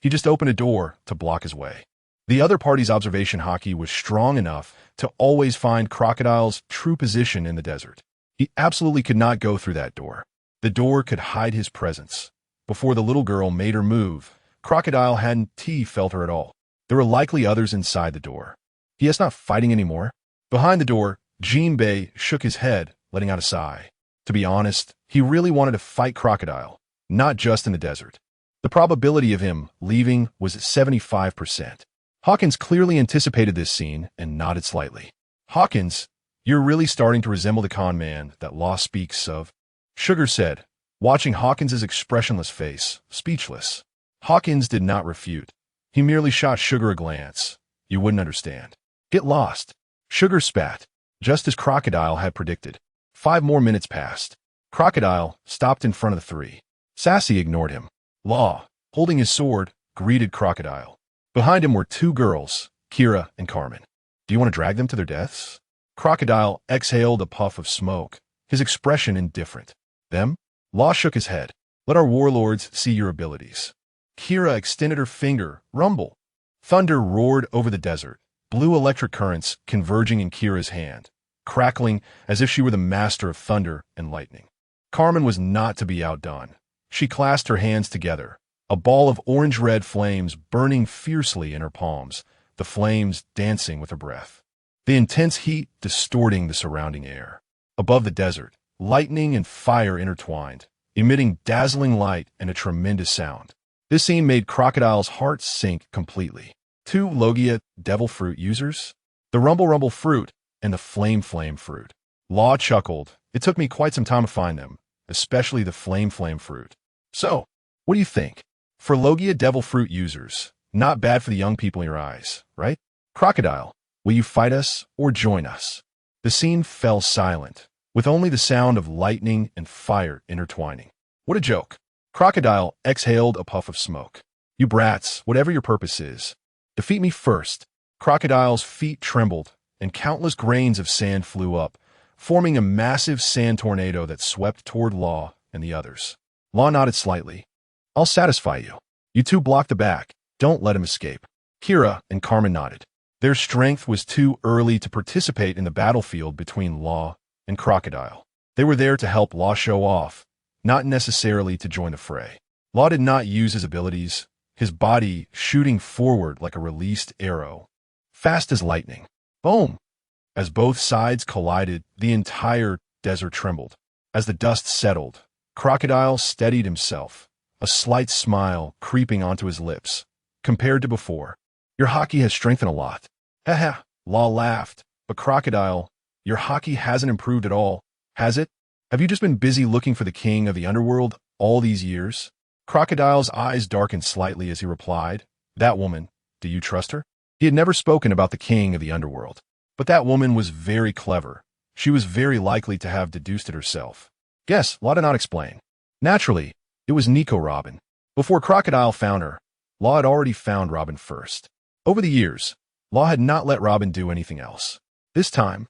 He just opened a door to block his way. The other party's observation hockey was strong enough to always find Crocodile's true position in the desert. He absolutely could not go through that door. The door could hide his presence. Before the little girl made her move, Crocodile hadn't felt her at all. There were likely others inside the door. He is not fighting anymore. Behind the door, Jinbei shook his head, letting out a sigh. To be honest, he really wanted to fight Crocodile, not just in the desert. The probability of him leaving was 75%. Hawkins clearly anticipated this scene and nodded slightly. Hawkins, You're really starting to resemble the con man that Law speaks of, Sugar said, watching Hawkins's expressionless face, speechless. Hawkins did not refute. He merely shot Sugar a glance. You wouldn't understand. Get lost. Sugar spat, just as Crocodile had predicted. 5 more minutes passed. Crocodile stopped in front of the 3. Sassy ignored him. Law, holding his sword, greeted Crocodile. Behind him were 2 girls, Kira and Carmen. Do you want to drag them to their deaths? Crocodile exhaled a puff of smoke, his expression indifferent. Them? Law shook his head. Let our warlords see your abilities. Kira extended her finger. Rumble. Thunder roared over the desert, blue electric currents converging in Kira's hand, crackling as if she were the master of thunder and lightning. Carmen was not to be outdone. She clasped her hands together, a ball of orange-red flames burning fiercely in her palms, the flames dancing with her breath. The intense heat distorting the surrounding air. Above the desert, lightning and fire intertwined, emitting dazzling light and a tremendous sound. This scene made Crocodile's heart sink completely. 2 Logia devil fruit users? The Rumble fruit and the Flame fruit. Law chuckled. It took me quite some time to find them, especially the Flame fruit. So, what do you think? For Logia devil fruit users, not bad for the young people in your eyes, right? Crocodile, will you fight us or join us? The scene fell silent, with only the sound of lightning and fire intertwining. What a joke. Crocodile exhaled a puff of smoke. You brats, whatever your purpose is, defeat me first. Crocodile's feet trembled, and countless grains of sand flew up, forming a massive sand tornado that swept toward Law and the others. Law nodded slightly. I'll satisfy you. You 2 block the back. Don't let him escape. Kira and Carmen nodded. Their strength was too early to participate in the battlefield between Law and Crocodile. They were there to help Law show off, not necessarily to join the fray. Law did not use his abilities, his body shooting forward like a released arrow, fast as lightning. Boom! As both sides collided, the entire desert trembled. As the dust settled, Crocodile steadied himself, a slight smile creeping onto his lips. Compared to before, your hockey has strengthened a lot. Haha, Law laughed. But Crocodile, your hockey hasn't improved at all, has it? Have you just been busy looking for the king of the underworld all these years? Crocodile's eyes darkened slightly as he replied, That woman, do you trust her? He had never spoken about the king of the underworld. But that woman was very clever. She was very likely to have deduced it herself. Guess, Law did not explain. Naturally, it was Nico Robin. Before Crocodile found her, Law had already found Robin first. Over the years, Law had not let Robin do anything else. This time,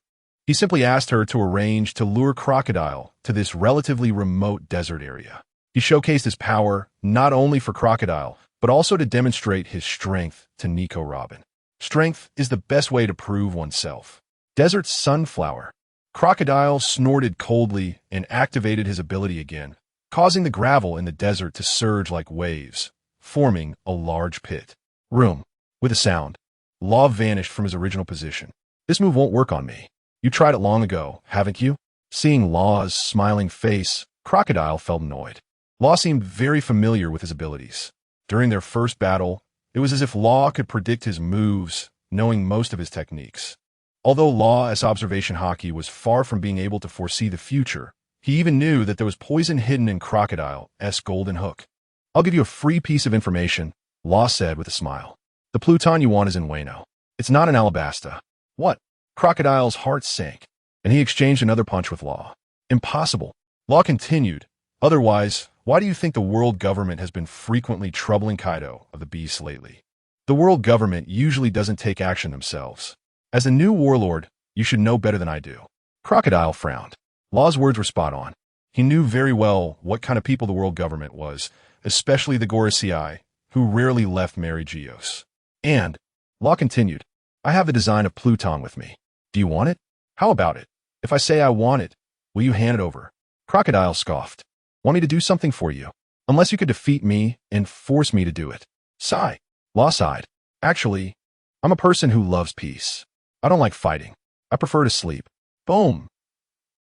he simply asked her to arrange to lure Crocodile to this relatively remote desert area. He showcased his power not only for Crocodile, but also to demonstrate his strength to Nico Robin. Strength is the best way to prove oneself. Desert Sunflower. Crocodile snorted coldly and activated his ability again, causing the gravel in the desert to surge like waves, forming a large pit. Room. With a sound, Law vanished from his original position. This move won't work on me. You tried it long ago, haven't you? Seeing Law's smiling face, Crocodile felt annoyed. Law seemed very familiar with his abilities. During their first battle, it was as if Law could predict his moves, knowing most of his techniques. Although Law's observation hockey was far from being able to foresee the future, he even knew that there was poison hidden in Crocodile's golden hook. I'll give you a free piece of information, Law said with a smile. The Pluton you want is in Wayno. It's not in Alabasta. What? Crocodile's heart sank, and he exchanged another punch with Law. Impossible. Law continued. Otherwise, why do you think the world government has been frequently troubling Kaido of the Beasts lately? The world government usually doesn't take action themselves. As a new warlord, you should know better than I do. Crocodile frowned. Law's words were spot on. He knew very well what kind of people the world government was, especially the Gorosei, who rarely left Mary Geos. And, Law continued, I have the design of Pluton with me. Do you want it? How about it? If I say I want it, will you hand it over? Crocodile scoffed. Want me to do something for you? Unless you could defeat me and force me to do it. Sigh. Law sighed. Actually, I'm a person who loves peace. I don't like fighting. I prefer to sleep. Boom.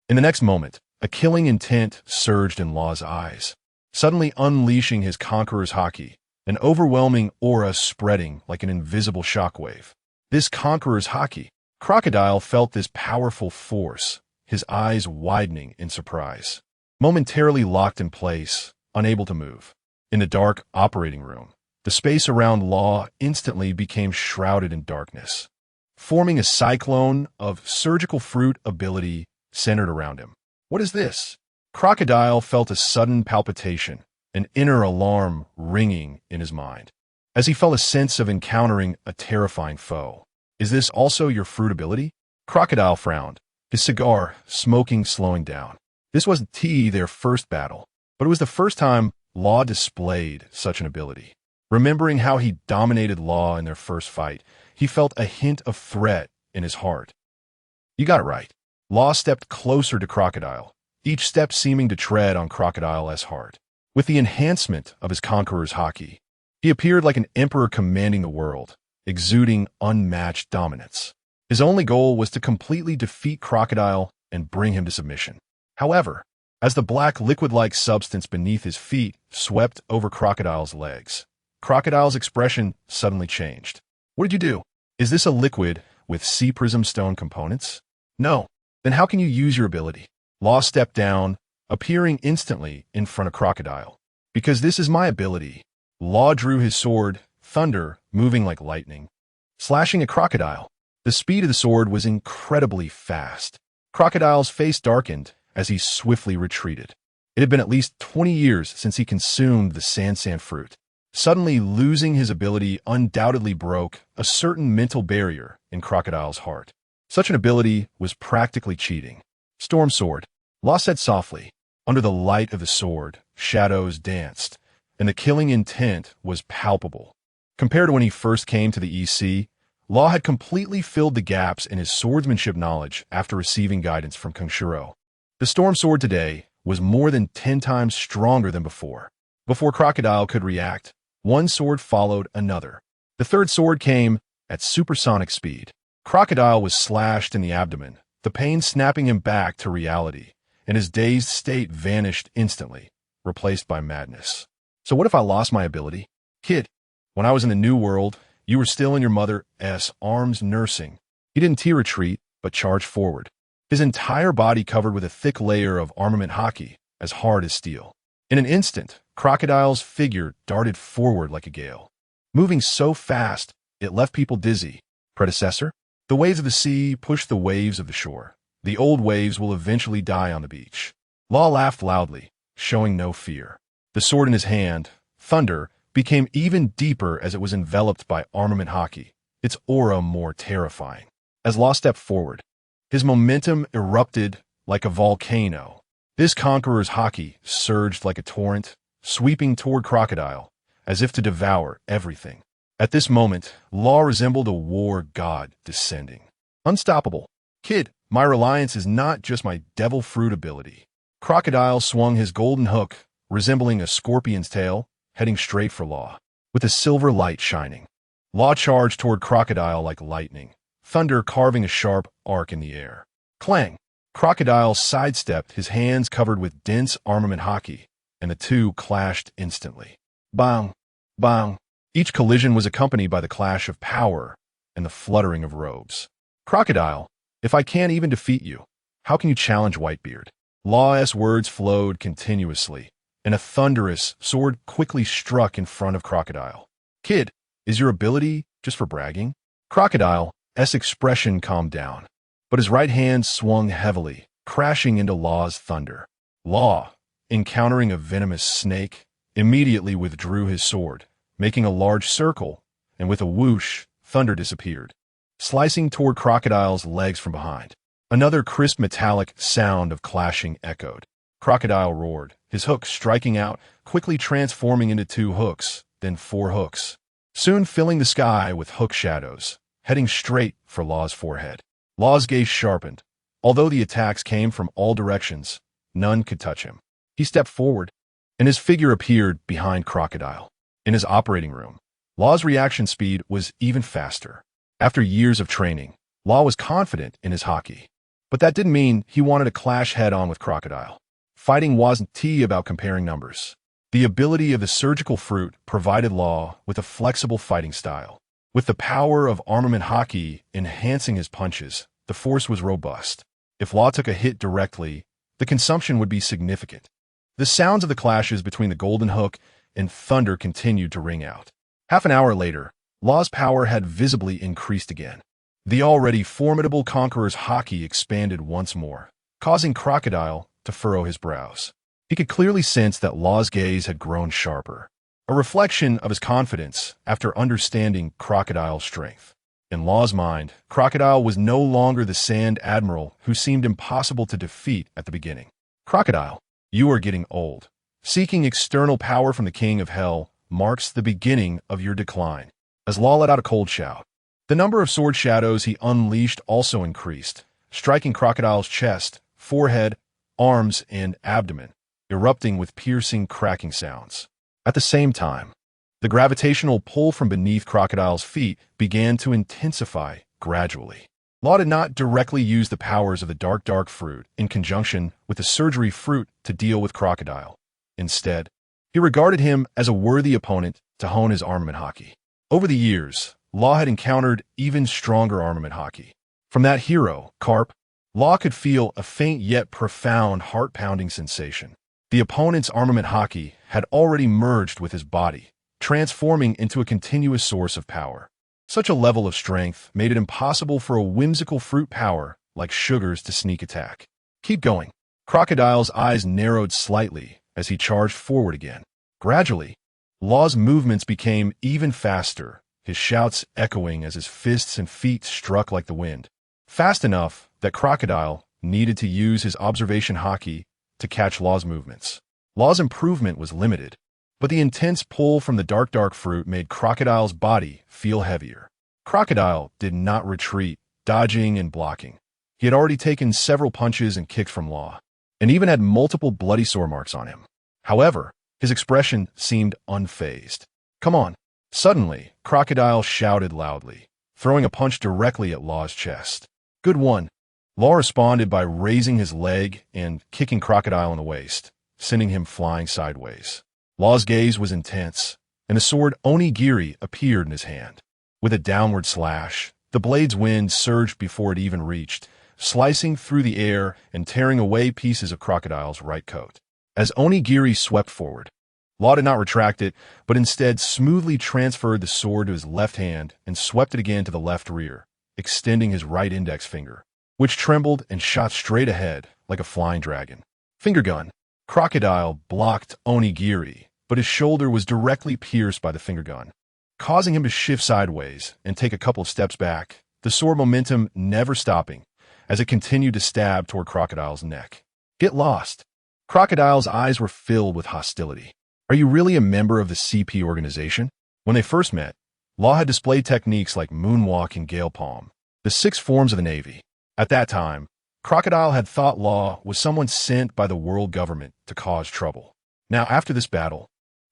In the next moment, a killing intent surged in Law's eyes, suddenly unleashing his conqueror's hockey, an overwhelming aura spreading like an invisible shockwave. This conqueror's hockey, Crocodile felt this powerful force, his eyes widening in surprise. Momentarily locked in place, unable to move. In the dark operating room, the space around Law instantly became shrouded in darkness, forming a cyclone of surgical fruit ability centered around him. What is this? Crocodile felt a sudden palpitation, an inner alarm ringing in his mind, as he felt a sense of encountering a terrifying foe. Is this also your fruit ability? Crocodile frowned, his cigar smoking slowing down. This wasn't their first battle, but it was the first time Law displayed such an ability. Remembering how he dominated Law in their first fight, he felt a hint of threat in his heart. You got it right. Law stepped closer to Crocodile, each step seeming to tread on Crocodile's heart. With the enhancement of his conqueror's haki, he appeared like an emperor commanding the world, exuding unmatched dominance. His only goal was to completely defeat Crocodile and bring him to submission. However, as the black liquid-like substance beneath his feet swept over Crocodile's legs, Crocodile's expression suddenly changed. What did you do? Is this a liquid with sea prism stone components? No. Then how can you use your ability? Law stepped down, appearing instantly in front of Crocodile. Because this is my ability. Law drew his sword, thunder moving like lightning, slashing at Crocodile. The speed of the sword was incredibly fast. Crocodile's face darkened as he swiftly retreated. It had been at least 20 years since he consumed the Sansan fruit. Suddenly losing his ability undoubtedly broke a certain mental barrier in Crocodile's heart. Such an ability was practically cheating. Storm Sword, Law said softly. Under the light of the sword, shadows danced, and the killing intent was palpable. Compared to when he first came to the EC, Law had completely filled the gaps in his swordsmanship knowledge after receiving guidance from Kungshiro. The Storm Sword today was more than 10 times stronger than before. Before Crocodile could react, one sword followed another. The third sword came at supersonic speed. Crocodile was slashed in the abdomen, the pain snapping him back to reality, and his dazed state vanished instantly, replaced by madness. So what if I lost my ability? Kid, when I was in the New World, you were still in your mother's arms nursing. He didn't retreat, but charged forward, his entire body covered with a thick layer of armament haki, as hard as steel. In an instant, Crocodile's figure darted forward like a gale, moving so fast it left people dizzy. Predecessor? The waves of the sea push the waves of the shore. The old waves will eventually die on the beach. Law laughed loudly, showing no fear. The sword in his hand, thunder, became even deeper as it was enveloped by armament haki, its aura more terrifying. As Law stepped forward, his momentum erupted like a volcano. This conqueror's haki surged like a torrent, sweeping toward Crocodile, as if to devour everything. At this moment, Law resembled a war god descending. Unstoppable. Kid, my reliance is not just my devil fruit ability. Crocodile swung his golden hook, resembling a scorpion's tail, heading straight for Law, with a silver light shining. Law charged toward Crocodile like lightning, thunder carving a sharp arc in the air. Clang! Crocodile sidestepped, his hands covered with dense armament haki, and the two clashed instantly. Bang! Bang! Each collision was accompanied by the clash of power and the fluttering of robes. Crocodile, if I can't even defeat you, how can you challenge Whitebeard? Law's words flowed continuously, and a thunderous sword quickly struck in front of Crocodile. Kid, is your ability just for bragging? Crocodile's expression calmed down, but his right hand swung heavily, crashing into Law's thunder. Law, encountering a venomous snake, immediately withdrew his sword, making a large circle, and with a whoosh, thunder disappeared, slicing toward Crocodile's legs from behind. Another crisp metallic sound of clashing echoed. Crocodile roared, his hook striking out, quickly transforming into 2 hooks, then 4 hooks, soon filling the sky with hook shadows, heading straight for Law's forehead. Law's gaze sharpened. Although the attacks came from all directions, none could touch him. He stepped forward, and his figure appeared behind Crocodile. In his operating room, Law's reaction speed was even faster. After years of training, Law was confident in his haki. But that didn't mean he wanted to clash head-on with Crocodile. Fighting wasn't about comparing numbers. The ability of the surgical fruit provided Law with a flexible fighting style. With the power of armament hockey enhancing his punches, the force was robust. If Law took a hit directly, the consumption would be significant. The sounds of the clashes between the Golden Hook and Thunder continued to ring out. Half an hour later, Law's power had visibly increased again. The already formidable Conqueror's hockey expanded once more, causing Crocodile to furrow his brows. He could clearly sense that Law's gaze had grown sharper, a reflection of his confidence after understanding Crocodile's strength. In Law's mind, Crocodile was no longer the Sand Admiral who seemed impossible to defeat at the beginning. Crocodile, you are getting old. Seeking external power from the King of Hell marks the beginning of your decline. As Law let out a cold shout, the number of sword shadows he unleashed also increased, striking Crocodile's chest, forehead, arms, and abdomen, erupting with piercing, cracking sounds. At the same time, the gravitational pull from beneath Crocodile's feet began to intensify gradually. Law did not directly use the powers of the dark fruit in conjunction with the surgery fruit to deal with Crocodile. Instead, he regarded him as a worthy opponent to hone his armament hockey. Over the years, Law had encountered even stronger armament hockey. From that hero, Carp, Law could feel a faint yet profound heart-pounding sensation. The opponent's armament hockey had already merged with his body, transforming into a continuous source of power. Such a level of strength made it impossible for a whimsical fruit power like Sugar's to sneak attack. Keep going. Crocodile's eyes narrowed slightly as he charged forward again. Gradually, Law's movements became even faster, his shouts echoing as his fists and feet struck like the wind. Fast enough that Crocodile needed to use his observation hockey to catch Law's movements. Law's improvement was limited, but the intense pull from the dark fruit made Crocodile's body feel heavier. Crocodile did not retreat, dodging and blocking. He had already taken several punches and kicks from Law, and even had multiple bloody sore marks on him. However, his expression seemed unfazed. Come on. Suddenly, Crocodile shouted loudly, throwing a punch directly at Law's chest. Good one. Law responded by raising his leg and kicking Crocodile in the waist, sending him flying sideways. Law's gaze was intense, and the sword Onigiri appeared in his hand. With a downward slash, the blade's wind surged before it even reached, slicing through the air and tearing away pieces of Crocodile's right coat. As Onigiri swept forward, Law did not retract it, but instead smoothly transferred the sword to his left hand and swept it again to the left rear, extending his right index finger, which trembled and shot straight ahead like a flying dragon. Finger gun. Crocodile blocked Onigiri, but his shoulder was directly pierced by the finger gun, causing him to shift sideways and take a couple of steps back, the sword momentum never stopping as it continued to stab toward Crocodile's neck. Get lost. Crocodile's eyes were filled with hostility. Are you really a member of the CP organization? When they first met, Law had displayed techniques like moonwalk and gale palm, the 6 forms of the Navy. At that time, Crocodile had thought Law was someone sent by the world government to cause trouble. Now, after this battle,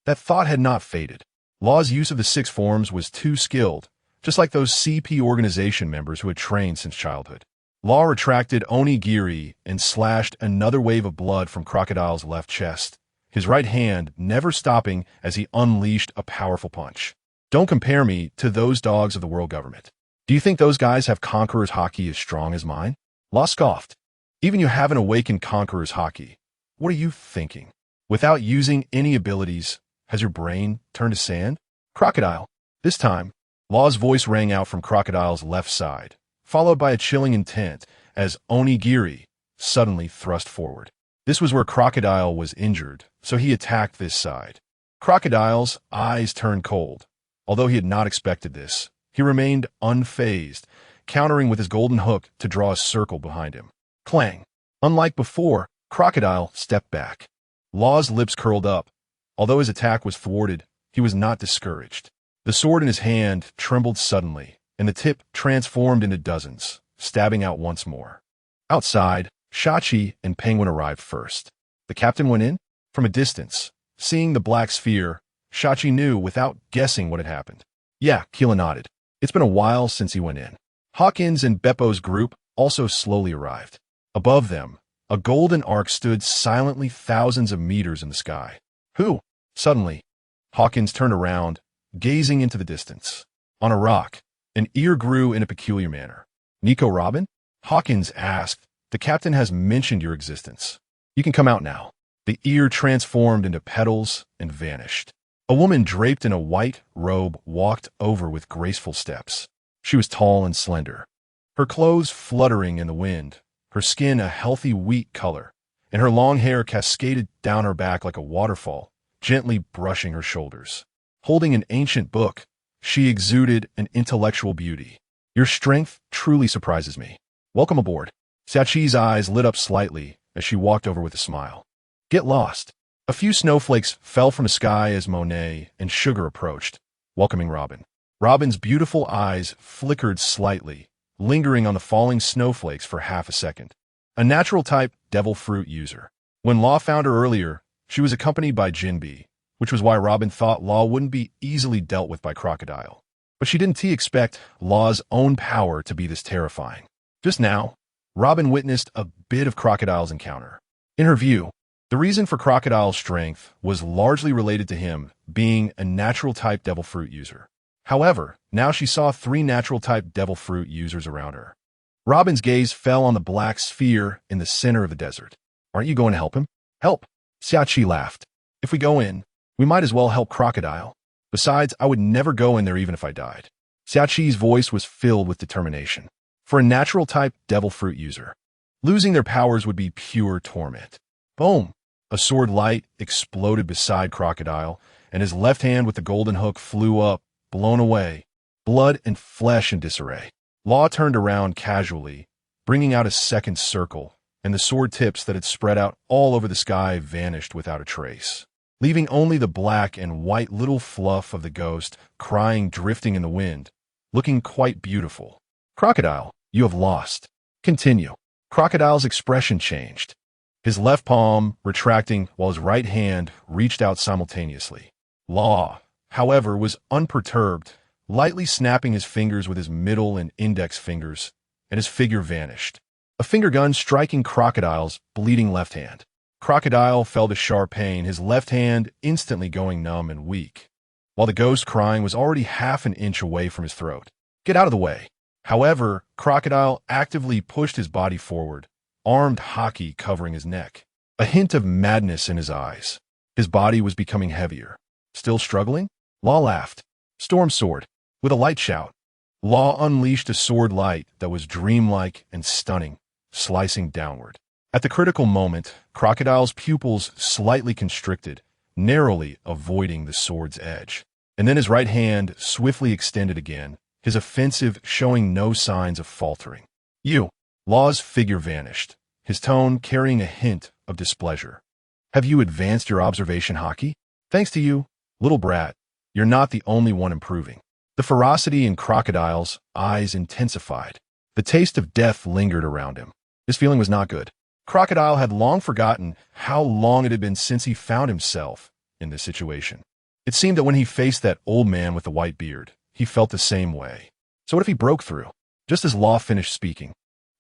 that thought had not faded. Law's use of the 6 forms was too skilled, just like those CP organization members who had trained since childhood. Law retracted Onigiri and slashed another wave of blood from Crocodile's left chest, his right hand never stopping as he unleashed a powerful punch. Don't compare me to those dogs of the world government. Do you think those guys have Conqueror's hockey as strong as mine? Law scoffed. Even you haven't awakened Conqueror's hockey. What are you thinking? Without using any abilities, has your brain turned to sand? Crocodile. This time, Law's voice rang out from Crocodile's left side, followed by a chilling intent as Onigiri suddenly thrust forward. This was where Crocodile was injured, so he attacked this side. Crocodile's eyes turned cold. Although he had not expected this, he remained unfazed, countering with his golden hook to draw a circle behind him. Clang! Unlike before, Crocodile stepped back. Law's lips curled up. Although his attack was thwarted, he was not discouraged. The sword in his hand trembled suddenly, and the tip transformed into dozens, stabbing out once more. Outside, Shachi and Penguin arrived first. The captain went in. From a distance, seeing the black sphere, Shachi knew without guessing what had happened. Yeah, Keela nodded. It's been a while since he went in. Hawkins and Beppo's group also slowly arrived. Above them, a golden arc stood silently thousands of meters in the sky. Who? Suddenly, Hawkins turned around, gazing into the distance. On a rock, an ear grew in a peculiar manner. Nico Robin? Hawkins asked. The captain has mentioned your existence. You can come out now. The ear transformed into petals and vanished. A woman draped in a white robe walked over with graceful steps. She was tall and slender, her clothes fluttering in the wind, her skin a healthy wheat color, and her long hair cascaded down her back like a waterfall, gently brushing her shoulders. Holding an ancient book, she exuded an intellectual beauty. Your strength truly surprises me. Welcome aboard. Sachi's eyes lit up slightly as she walked over with a smile. Get lost. A few snowflakes fell from the sky as Monet and Sugar approached, welcoming Robin. Robin's beautiful eyes flickered slightly, lingering on the falling snowflakes for half a second. A natural-type devil fruit user. When Law found her earlier, she was accompanied by Jinbei, which was why Robin thought Law wouldn't be easily dealt with by Crocodile. But she didn't expect Law's own power to be this terrifying. Just now, Robin witnessed a bit of Crocodile's encounter. In her view, the reason for Crocodile's strength was largely related to him being a natural-type devil fruit user. However, now she saw 3 natural-type devil fruit users around her. Robin's gaze fell on the black sphere in the center of the desert. Aren't you going to help him? Help! Xiaoqi laughed. If we go in, we might as well help Crocodile. Besides, I would never go in there even if I died. Xiaoqi's voice was filled with determination. For a natural-type devil fruit user, losing their powers would be pure torment. Boom! A sword light exploded beside Crocodile, and his left hand with the golden hook flew up, blown away, blood and flesh in disarray. Law turned around casually, bringing out a second circle, and the sword tips that had spread out all over the sky vanished without a trace, leaving only the black and white little fluff of the ghost crying drifting in the wind, looking quite beautiful. Crocodile, you have lost. Continue. Crocodile's expression changed, his left palm retracting while his right hand reached out simultaneously. Law, however, was unperturbed, lightly snapping his fingers with his middle and index fingers, and his figure vanished. A finger gun striking Crocodile's bleeding left hand. Crocodile fell to sharp pain, his left hand instantly going numb and weak, while the ghost crying was already half an inch away from his throat. Get out of the way. However, Crocodile actively pushed his body forward, armed hockey covering his neck, a hint of madness in his eyes. His body was becoming heavier. Still struggling? Law laughed. Storm sword. With a light shout, Law unleashed a sword light that was dreamlike and stunning, slicing downward. At the critical moment, Crocodile's pupils slightly constricted, narrowly avoiding the sword's edge. And then his right hand swiftly extended again, his offensive showing no signs of faltering. You. Law's figure vanished, his tone carrying a hint of displeasure. Have you advanced your observation hockey? Thanks to you, little brat, you're not the only one improving. The ferocity in Crocodile's eyes intensified. The taste of death lingered around him. His feeling was not good. Crocodile had long forgotten how long it had been since he found himself in this situation. It seemed that when he faced that old man with the white beard, he felt the same way. So what if he broke through? Just as Law finished speaking,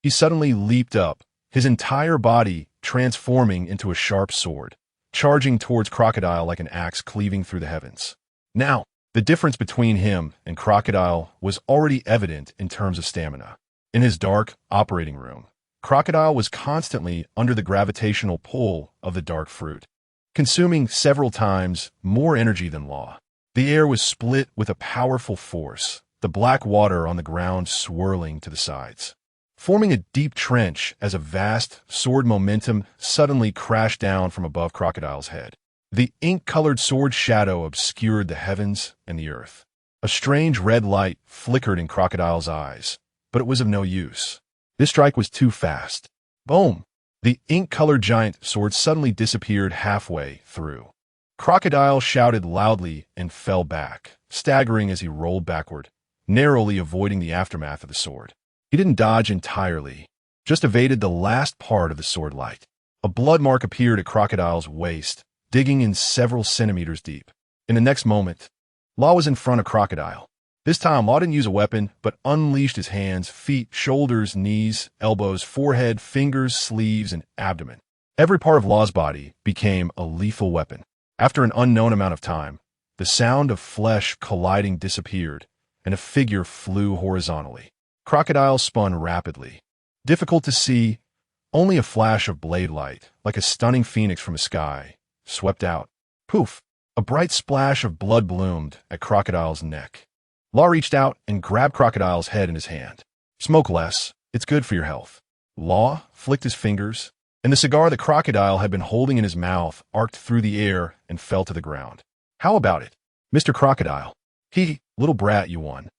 he suddenly leaped up, his entire body transforming into a sharp sword, charging towards Crocodile like an axe cleaving through the heavens. Now, the difference between him and Crocodile was already evident in terms of stamina. In his dark operating room, Crocodile was constantly under the gravitational pull of the dark fruit, consuming several times more energy than Law. The air was split with a powerful force, the black water on the ground swirling to the sides, forming a deep trench as a vast sword momentum suddenly crashed down from above Crocodile's head. The ink-colored sword shadow obscured the heavens and the earth. A strange red light flickered in Crocodile's eyes, but it was of no use. This strike was too fast. Boom! The ink-colored giant sword suddenly disappeared halfway through. Crocodile shouted loudly and fell back, staggering as he rolled backward, narrowly avoiding the aftermath of the sword. He didn't dodge entirely, just evaded the last part of the sword light. A blood mark appeared at Crocodile's waist, digging in several centimeters deep. In the next moment, Law was in front of Crocodile. This time, Law didn't use a weapon, but unleashed his hands, feet, shoulders, knees, elbows, forehead, fingers, sleeves, and abdomen. Every part of Law's body became a lethal weapon. After an unknown amount of time, the sound of flesh colliding disappeared, and a figure flew horizontally. Crocodile spun rapidly. Difficult to see, only a flash of blade light, like a stunning phoenix from the sky, swept out. Poof! A bright splash of blood bloomed at Crocodile's neck. Law reached out and grabbed Crocodile's head in his hand. Smoke less. It's good for your health. Law flicked his fingers, and the cigar the Crocodile had been holding in his mouth arced through the air and fell to the ground. How about it, Mr. Crocodile? Little brat, you won.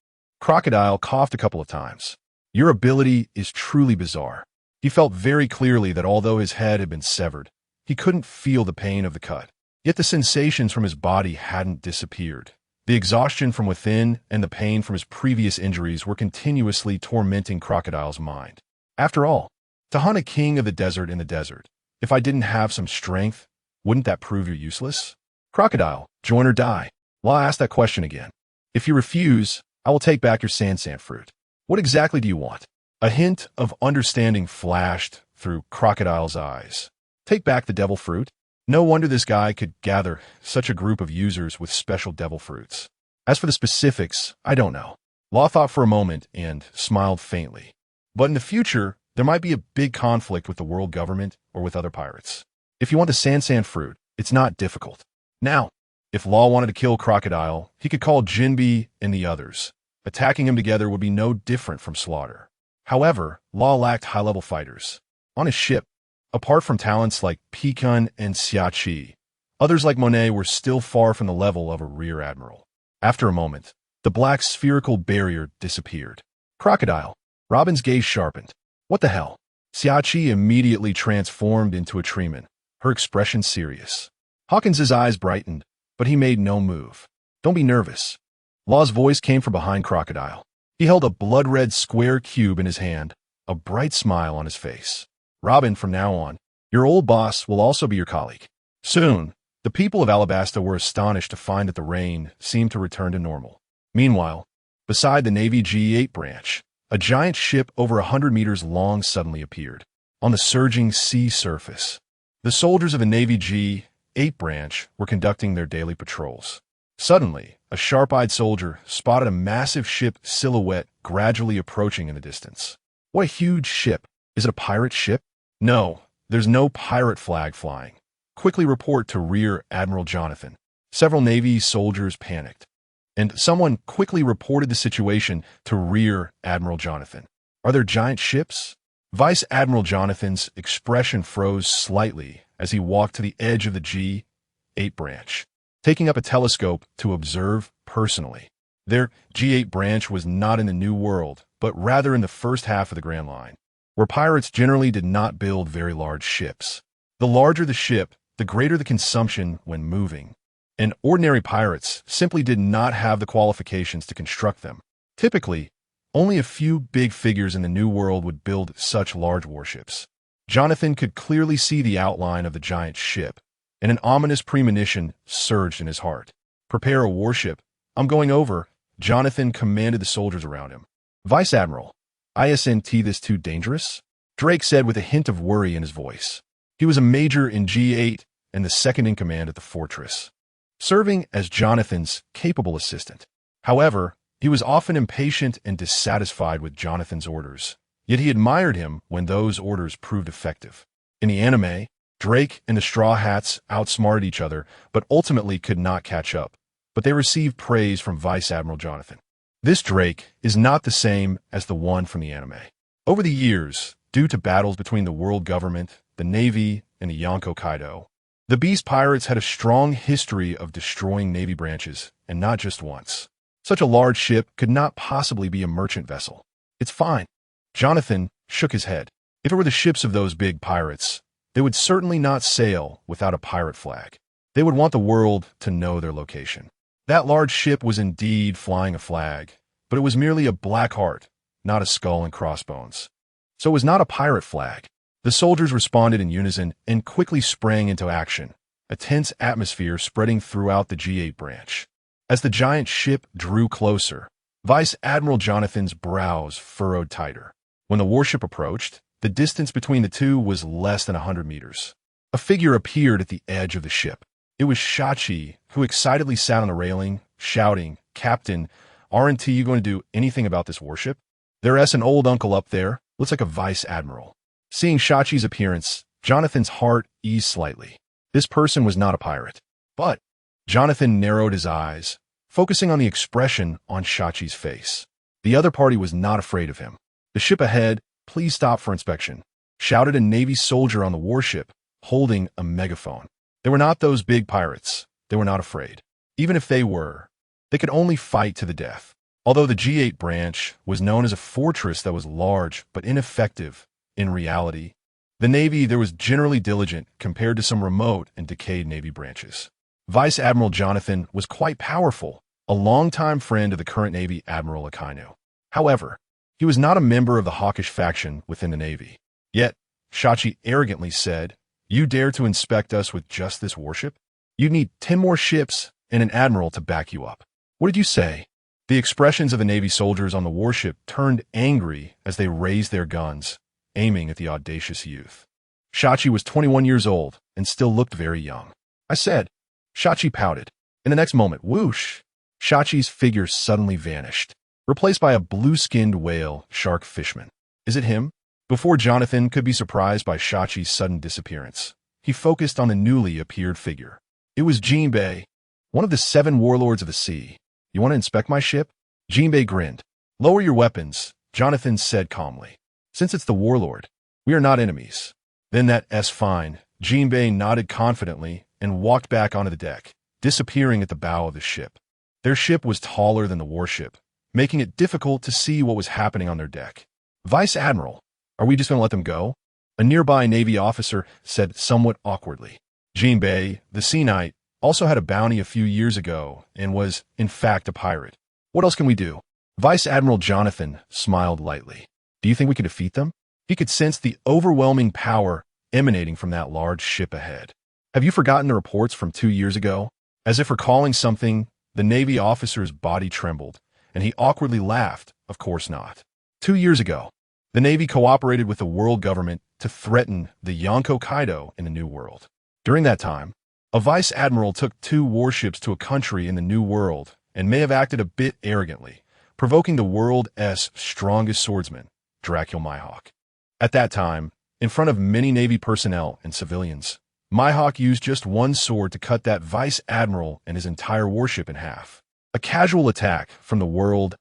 Crocodile coughed a couple of times. Your ability is truly bizarre. He felt very clearly that although his head had been severed, he couldn't feel the pain of the cut. Yet the sensations from his body hadn't disappeared. The exhaustion from within and the pain from his previous injuries were continuously tormenting Crocodile's mind. After all, to hunt a king of the desert in the desert, if I didn't have some strength, wouldn't that prove you're useless? Crocodile, join or die? Law asked that question again. If you refuse, I will take back your Sansan fruit. What exactly do you want? A hint of understanding flashed through Crocodile's eyes. Take back the devil fruit? No wonder this guy could gather such a group of users with special devil fruits. As for the specifics, I don't know. Law thought for a moment and smiled faintly. But in the future, there might be a big conflict with the world government or with other pirates. If you want the Sansan fruit, it's not difficult. Now, if Law wanted to kill Crocodile, he could call Jinbe and the others. Attacking him together would be no different from slaughter. However, Law lacked high-level fighters. On his ship, apart from talents like Pekan and Xiachi, others like Monet were still far from the level of a rear admiral. After a moment, the black spherical barrier disappeared. Crocodile. Robin's gaze sharpened. What the hell? Xiachi immediately transformed into a treeman, her expression serious. Hawkins's eyes brightened, but he made no move. Don't be nervous. Law's voice came from behind Crocodile. He held a blood-red square cube in his hand, a bright smile on his face. Robin, from now on, your old boss will also be your colleague. Soon, the people of Alabasta were astonished to find that the rain seemed to return to normal. Meanwhile, beside the Navy G8 branch, a giant ship over 100 meters long suddenly appeared. On the surging sea surface, the soldiers of the Navy G8 branch were conducting their daily patrols. Suddenly, a sharp-eyed soldier spotted a massive ship silhouette gradually approaching in the distance. What a huge ship! Is it a pirate ship? No, there's no pirate flag flying. Quickly report to Rear Admiral Jonathan. Several Navy soldiers panicked, and someone quickly reported the situation to Rear Admiral Jonathan. Are there giant ships? Vice Admiral Jonathan's expression froze slightly as he walked to the edge of the G8 branch, taking up a telescope to observe personally. Their G8 branch was not in the New World, but rather in the first half of the Grand Line, where pirates generally did not build very large ships. The larger the ship, the greater the consumption when moving, and ordinary pirates simply did not have the qualifications to construct them. Typically, only a few big figures in the New World would build such large warships. Jonathan could clearly see the outline of the giant ship, and an ominous premonition surged in his heart. Prepare a warship. I'm going over, Jonathan commanded the soldiers around him. Vice Admiral, isn't this too dangerous? Drake said with a hint of worry in his voice. He was a major in G8 and the second in command at the fortress, serving as Jonathan's capable assistant. However, he was often impatient and dissatisfied with Jonathan's orders, yet he admired him when those orders proved effective. In the anime, Drake and the Straw Hats outsmarted each other, but ultimately could not catch up, but they received praise from Vice Admiral Jonathan. This Drake is not the same as the one from the anime. Over the years, due to battles between the world government, the Navy, and the Yonko Kaido, the Beast Pirates had a strong history of destroying Navy branches, and not just once. Such a large ship could not possibly be a merchant vessel. It's fine. Jonathan shook his head. If it were the ships of those big pirates, they would certainly not sail without a pirate flag. They would want the world to know their location. That large ship was indeed flying a flag, but it was merely a black heart, not a skull and crossbones. So it was not a pirate flag. The soldiers responded in unison and quickly sprang into action, a tense atmosphere spreading throughout the G8 branch. As the giant ship drew closer, Vice Admiral Jonathan's brows furrowed tighter. When the warship approached, the distance between the two was less than 100 meters. A figure appeared at the edge of the ship. It was Shachi, who excitedly sat on the railing, shouting, "Captain, Aren't you going to do anything about this warship? There's an old uncle up there, looks like a vice admiral. Seeing Shachi's appearance, Jonathan's heart eased slightly. This person was not a pirate. But Jonathan narrowed his eyes, focusing on the expression on Shachi's face. The other party was not afraid of him. "The ship ahead, please stop for inspection," shouted a Navy soldier on the warship, holding a megaphone. They were not those big pirates. They were not afraid. Even if they were, they could only fight to the death. Although the G8 branch was known as a fortress that was large but ineffective, in reality, the Navy there was generally diligent compared to some remote and decayed Navy branches. Vice Admiral Jonathan was quite powerful, a longtime friend of the current Navy Admiral Akainu. However, he was not a member of the hawkish faction within the Navy. Yet, Shachi arrogantly said, "You dare to inspect us with just this warship? You need 10 more ships and an admiral to back you up. What did you say?" The expressions of the Navy soldiers on the warship turned angry as they raised their guns, aiming at the audacious youth. Shachi was 21 years old and still looked very young. "I said," Shachi pouted. In the next moment, whoosh, Shachi's figure suddenly vanished, replaced by a blue-skinned whale shark fishman. "Is it him?" Before Jonathan could be surprised by Shachi's sudden disappearance, he focused on the newly appeared figure. It was Jinbei, one of the 7 warlords of the sea. "You want to inspect my ship?" Jinbei grinned. "Lower your weapons," Jonathan said calmly. "Since it's the warlord, we are not enemies." "Then that's fine." Jinbei nodded confidently and walked back onto the deck, disappearing at the bow of the ship. Their ship was taller than the warship, making it difficult to see what was happening on their deck. "Vice Admiral, are we just going to let them go?" A nearby Navy officer said somewhat awkwardly. Jinbei, the Sea Knight, also had a bounty a few years ago and was, in fact, a pirate. "What else can we do?" Vice Admiral Jonathan smiled lightly. "Do you think we could defeat them?" He could sense the overwhelming power emanating from that large ship ahead. "Have you forgotten the reports from 2 years ago?" As if recalling something, the Navy officer's body trembled, and he awkwardly laughed. "Of course not. 2 years ago, the Navy cooperated with the world government to threaten the Yonko Kaido in the New World. During that time, a vice admiral took 2 warships to a country in the New World and may have acted a bit arrogantly, provoking the world's strongest swordsman, Dracula Mihawk. At that time, in front of many Navy personnel and civilians, Mihawk used just one sword to cut that vice admiral and his entire warship in half. A casual attack from the world's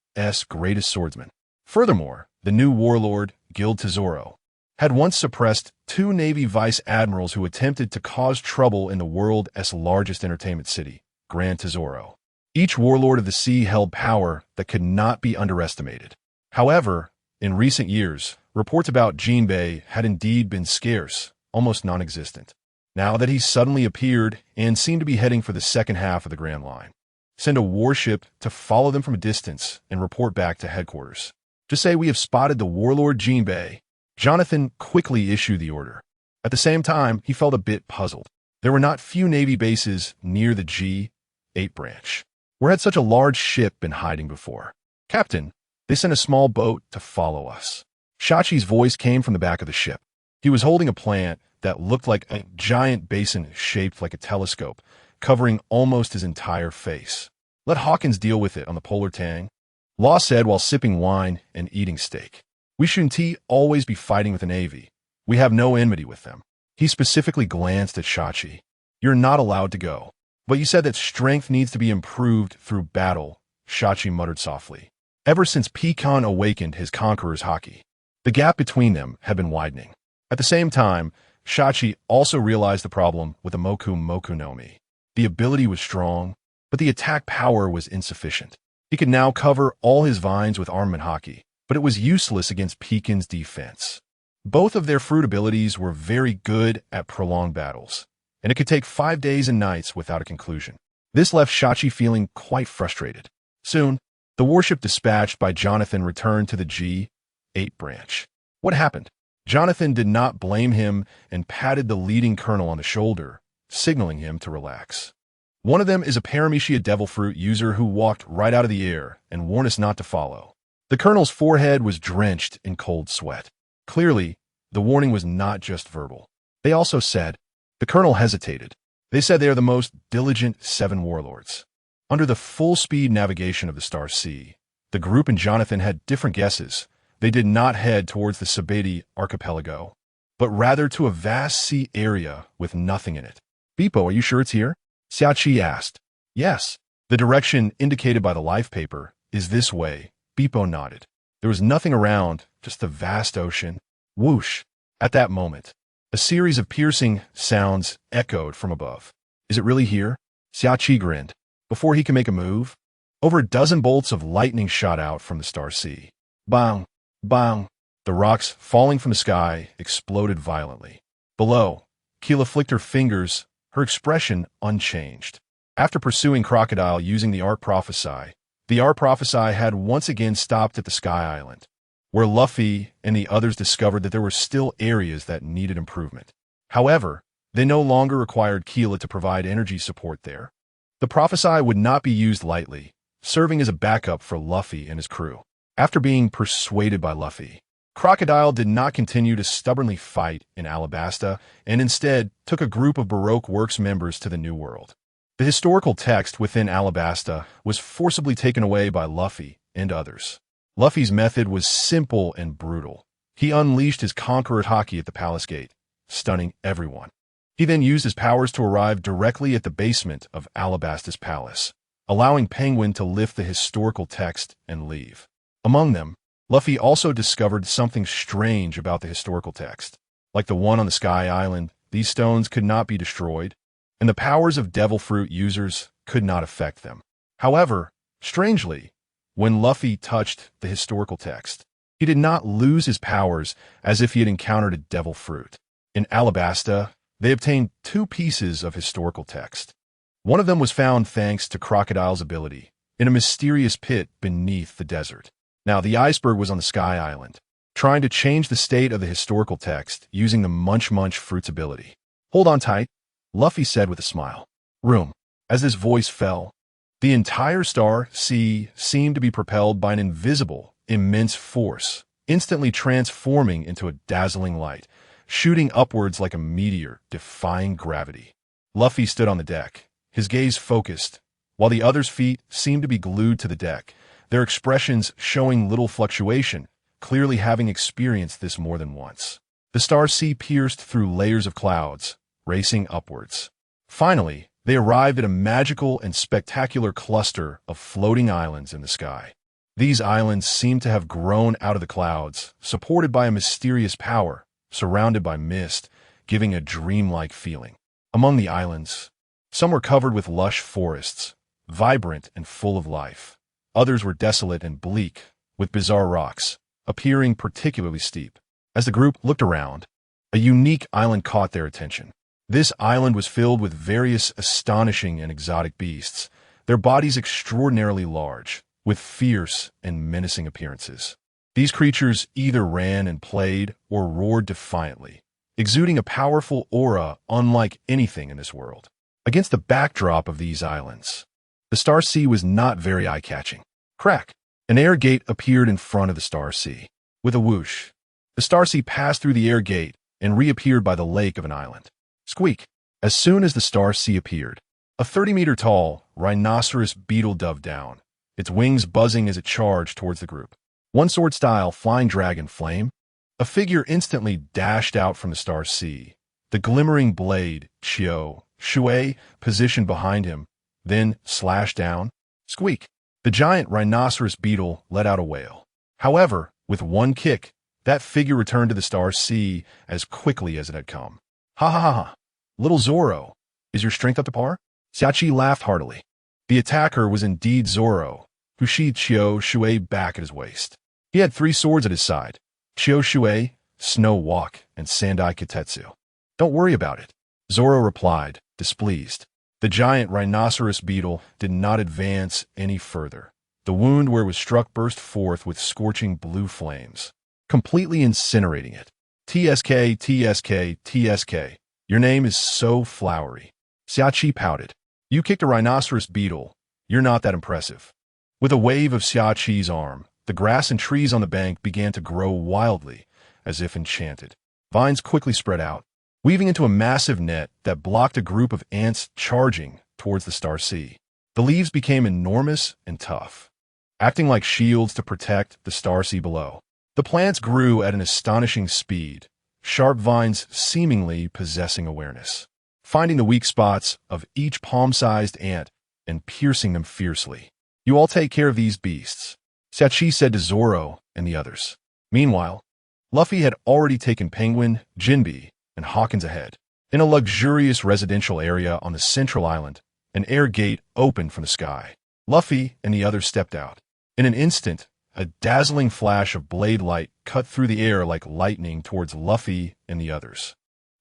greatest swordsman. Furthermore, the new warlord, Guild Tesoro, had once suppressed 2 Navy vice admirals who attempted to cause trouble in the world's largest entertainment city, Grand Tesoro. Each warlord of the sea held power that could not be underestimated. However, in recent years, reports about Jinbei had indeed been scarce, almost non-existent. Now that he suddenly appeared and seemed to be heading for the second half of the Grand Line, send a warship to follow them from a distance and report back to headquarters. Just say we have spotted the warlord Jinbei. Jonathan quickly issued the order. At the same time, he felt a bit puzzled. There were not few Navy bases near the G8 branch. Where had such a large ship been hiding before? "Captain, they sent a small boat to follow us." Shachi's voice came from the back of the ship. He was holding a plant that looked like a giant basin shaped like a telescope, covering almost his entire face. "Let Hawkins deal with it on the Polar Tang," Law said while sipping wine and eating steak. "We shouldn't always be fighting with the Navy. We have no enmity with them." He specifically glanced at Shachi. "You're not allowed to go." "But you said that strength needs to be improved through battle," Shachi muttered softly. Ever since Pecan awakened his conqueror's haki, the gap between them had been widening. At the same time, Shachi also realized the problem with the Moku Moku no Mi. The ability was strong, but the attack power was insufficient. He could now cover all his vines with armament haki, but it was useless against Pecan's defense. Both of their fruit abilities were very good at prolonged battles, and it could take 5 days and nights without a conclusion. This left Shachi feeling quite frustrated. Soon, the warship dispatched by Jonathan returned to the G8 branch. What happened? Jonathan did not blame him and patted the leading colonel on the shoulder, signaling him to relax. "One of them is a Paramecia devil fruit user who walked right out of the air and warned us not to follow." The colonel's forehead was drenched in cold sweat. Clearly, the warning was not just verbal. They also said, the colonel hesitated. They said they are the most diligent 7 warlords. Under the full-speed navigation of the Star Sea, the group and Jonathan had different guesses. They did not head towards the Sabeti archipelago, but rather to a vast sea area with nothing in it. Beepo, are you sure it's here? Xiaoqi asked. Yes. The direction indicated by the life paper is this way. Beepo nodded. There was nothing around, just the vast ocean. Whoosh. At that moment, a series of piercing sounds echoed from above. Is it really here? Xiaoqi grinned. Before he could make a move, over a dozen bolts of lightning shot out from the Star Sea. Bang! Bang! The rocks falling from the sky exploded violently. Below, Keela flicked her fingers, her expression unchanged. After pursuing Crocodile using the Ark Prophesy, the Ark Prophesy had once again stopped at the Sky Island, where Luffy and the others discovered that there were still areas that needed improvement. However, they no longer required Keela to provide energy support there. The Prophesy would not be used lightly, serving as a backup for Luffy and his crew. After being persuaded by Luffy, Crocodile did not continue to stubbornly fight in Alabasta and instead took a group of Baroque Works members to the New World. The historical text within Alabasta was forcibly taken away by Luffy and others. Luffy's method was simple and brutal. He unleashed his Conqueror Haki at the palace gate, stunning everyone. He then used his powers to arrive directly at the basement of Alabasta's palace, allowing Penguin to lift the historical text and leave. Among them, Luffy also discovered something strange about the historical text. Like the one on the Sky Island, these stones could not be destroyed, and the powers of Devil Fruit users could not affect them. However, strangely, when Luffy touched the historical text, he did not lose his powers as if he had encountered a Devil Fruit. In Alabasta, they obtained 2 pieces of historical text. One of them was found thanks to Crocodile's ability, in a mysterious pit beneath the desert. Now, the iceberg was on the Sky Island, trying to change the state of the historical text using the Munch Munch Fruit's ability. Hold on tight, Luffy said with a smile. Room. As his voice fell, the entire Star Sea seemed to be propelled by an invisible, immense force, instantly transforming into a dazzling light, shooting upwards like a meteor, defying gravity. Luffy stood on the deck, his gaze focused, while the others' feet seemed to be glued to the deck, their expressions showing little fluctuation, clearly having experienced this more than once. The Star Sea pierced through layers of clouds, racing upwards. Finally, they arrived at a magical and spectacular cluster of floating islands in the sky. These islands seemed to have grown out of the clouds, supported by a mysterious power, surrounded by mist, giving a dreamlike feeling. Among the islands, some were covered with lush forests, vibrant and full of life. Others were desolate and bleak, with bizarre rocks, appearing particularly steep. As the group looked around, a unique island caught their attention. This island was filled with various astonishing and exotic beasts, their bodies extraordinarily large, with fierce and menacing appearances. These creatures either ran and played or roared defiantly, exuding a powerful aura unlike anything in this world. Against the backdrop of these islands, the Star Sea was not very eye-catching. Crack! An air gate appeared in front of the Star Sea. With a whoosh, the Star Sea passed through the air gate and reappeared by the lake of an island. Squeak! As soon as the Star Sea appeared, a 30-meter-tall rhinoceros beetle dove down, its wings buzzing as it charged towards the group. One-sword-style flying dragon flame. A figure instantly dashed out from the Star Sea, the glimmering blade, Shui, positioned behind him, then slashed down. Squeak! The giant rhinoceros beetle let out a wail. However, with one kick, that figure returned to the Star Sea as quickly as it had come. Ha ha ha ha! Little Zoro, is your strength up to par? Xiaoqi laughed heartily. The attacker was indeed Zoro, who sheathed Shui back at his waist. He had 3 swords at his side, Shui, Snow Walk, and Sandai Kitetsu. Don't worry about it, Zoro replied, displeased. The giant rhinoceros beetle did not advance any further. The wound where it was struck burst forth with scorching blue flames, completely incinerating it. TSK, TSK, TSK. Your name is so flowery. Xiaoqi pouted. You kicked a rhinoceros beetle. You're not that impressive. With a wave of Xiaoqi's arm, the grass and trees on the bank began to grow wildly, as if enchanted. Vines quickly spread out, weaving into a massive net that blocked a group of ants charging towards the Star Sea. The leaves became enormous and tough, acting like shields to protect the starseed below. The plants grew at an astonishing speed, sharp vines seemingly possessing awareness, finding the weak spots of each palm-sized ant and piercing them fiercely. "You all take care of these beasts," Sachi said to Zoro and the others. Meanwhile, Luffy had already taken Penguin, Jinbe, and Hawkins ahead. In a luxurious residential area on the central island, an air gate opened from the sky. Luffy and the others stepped out. In an instant, a dazzling flash of blade light cut through the air like lightning towards Luffy and the others.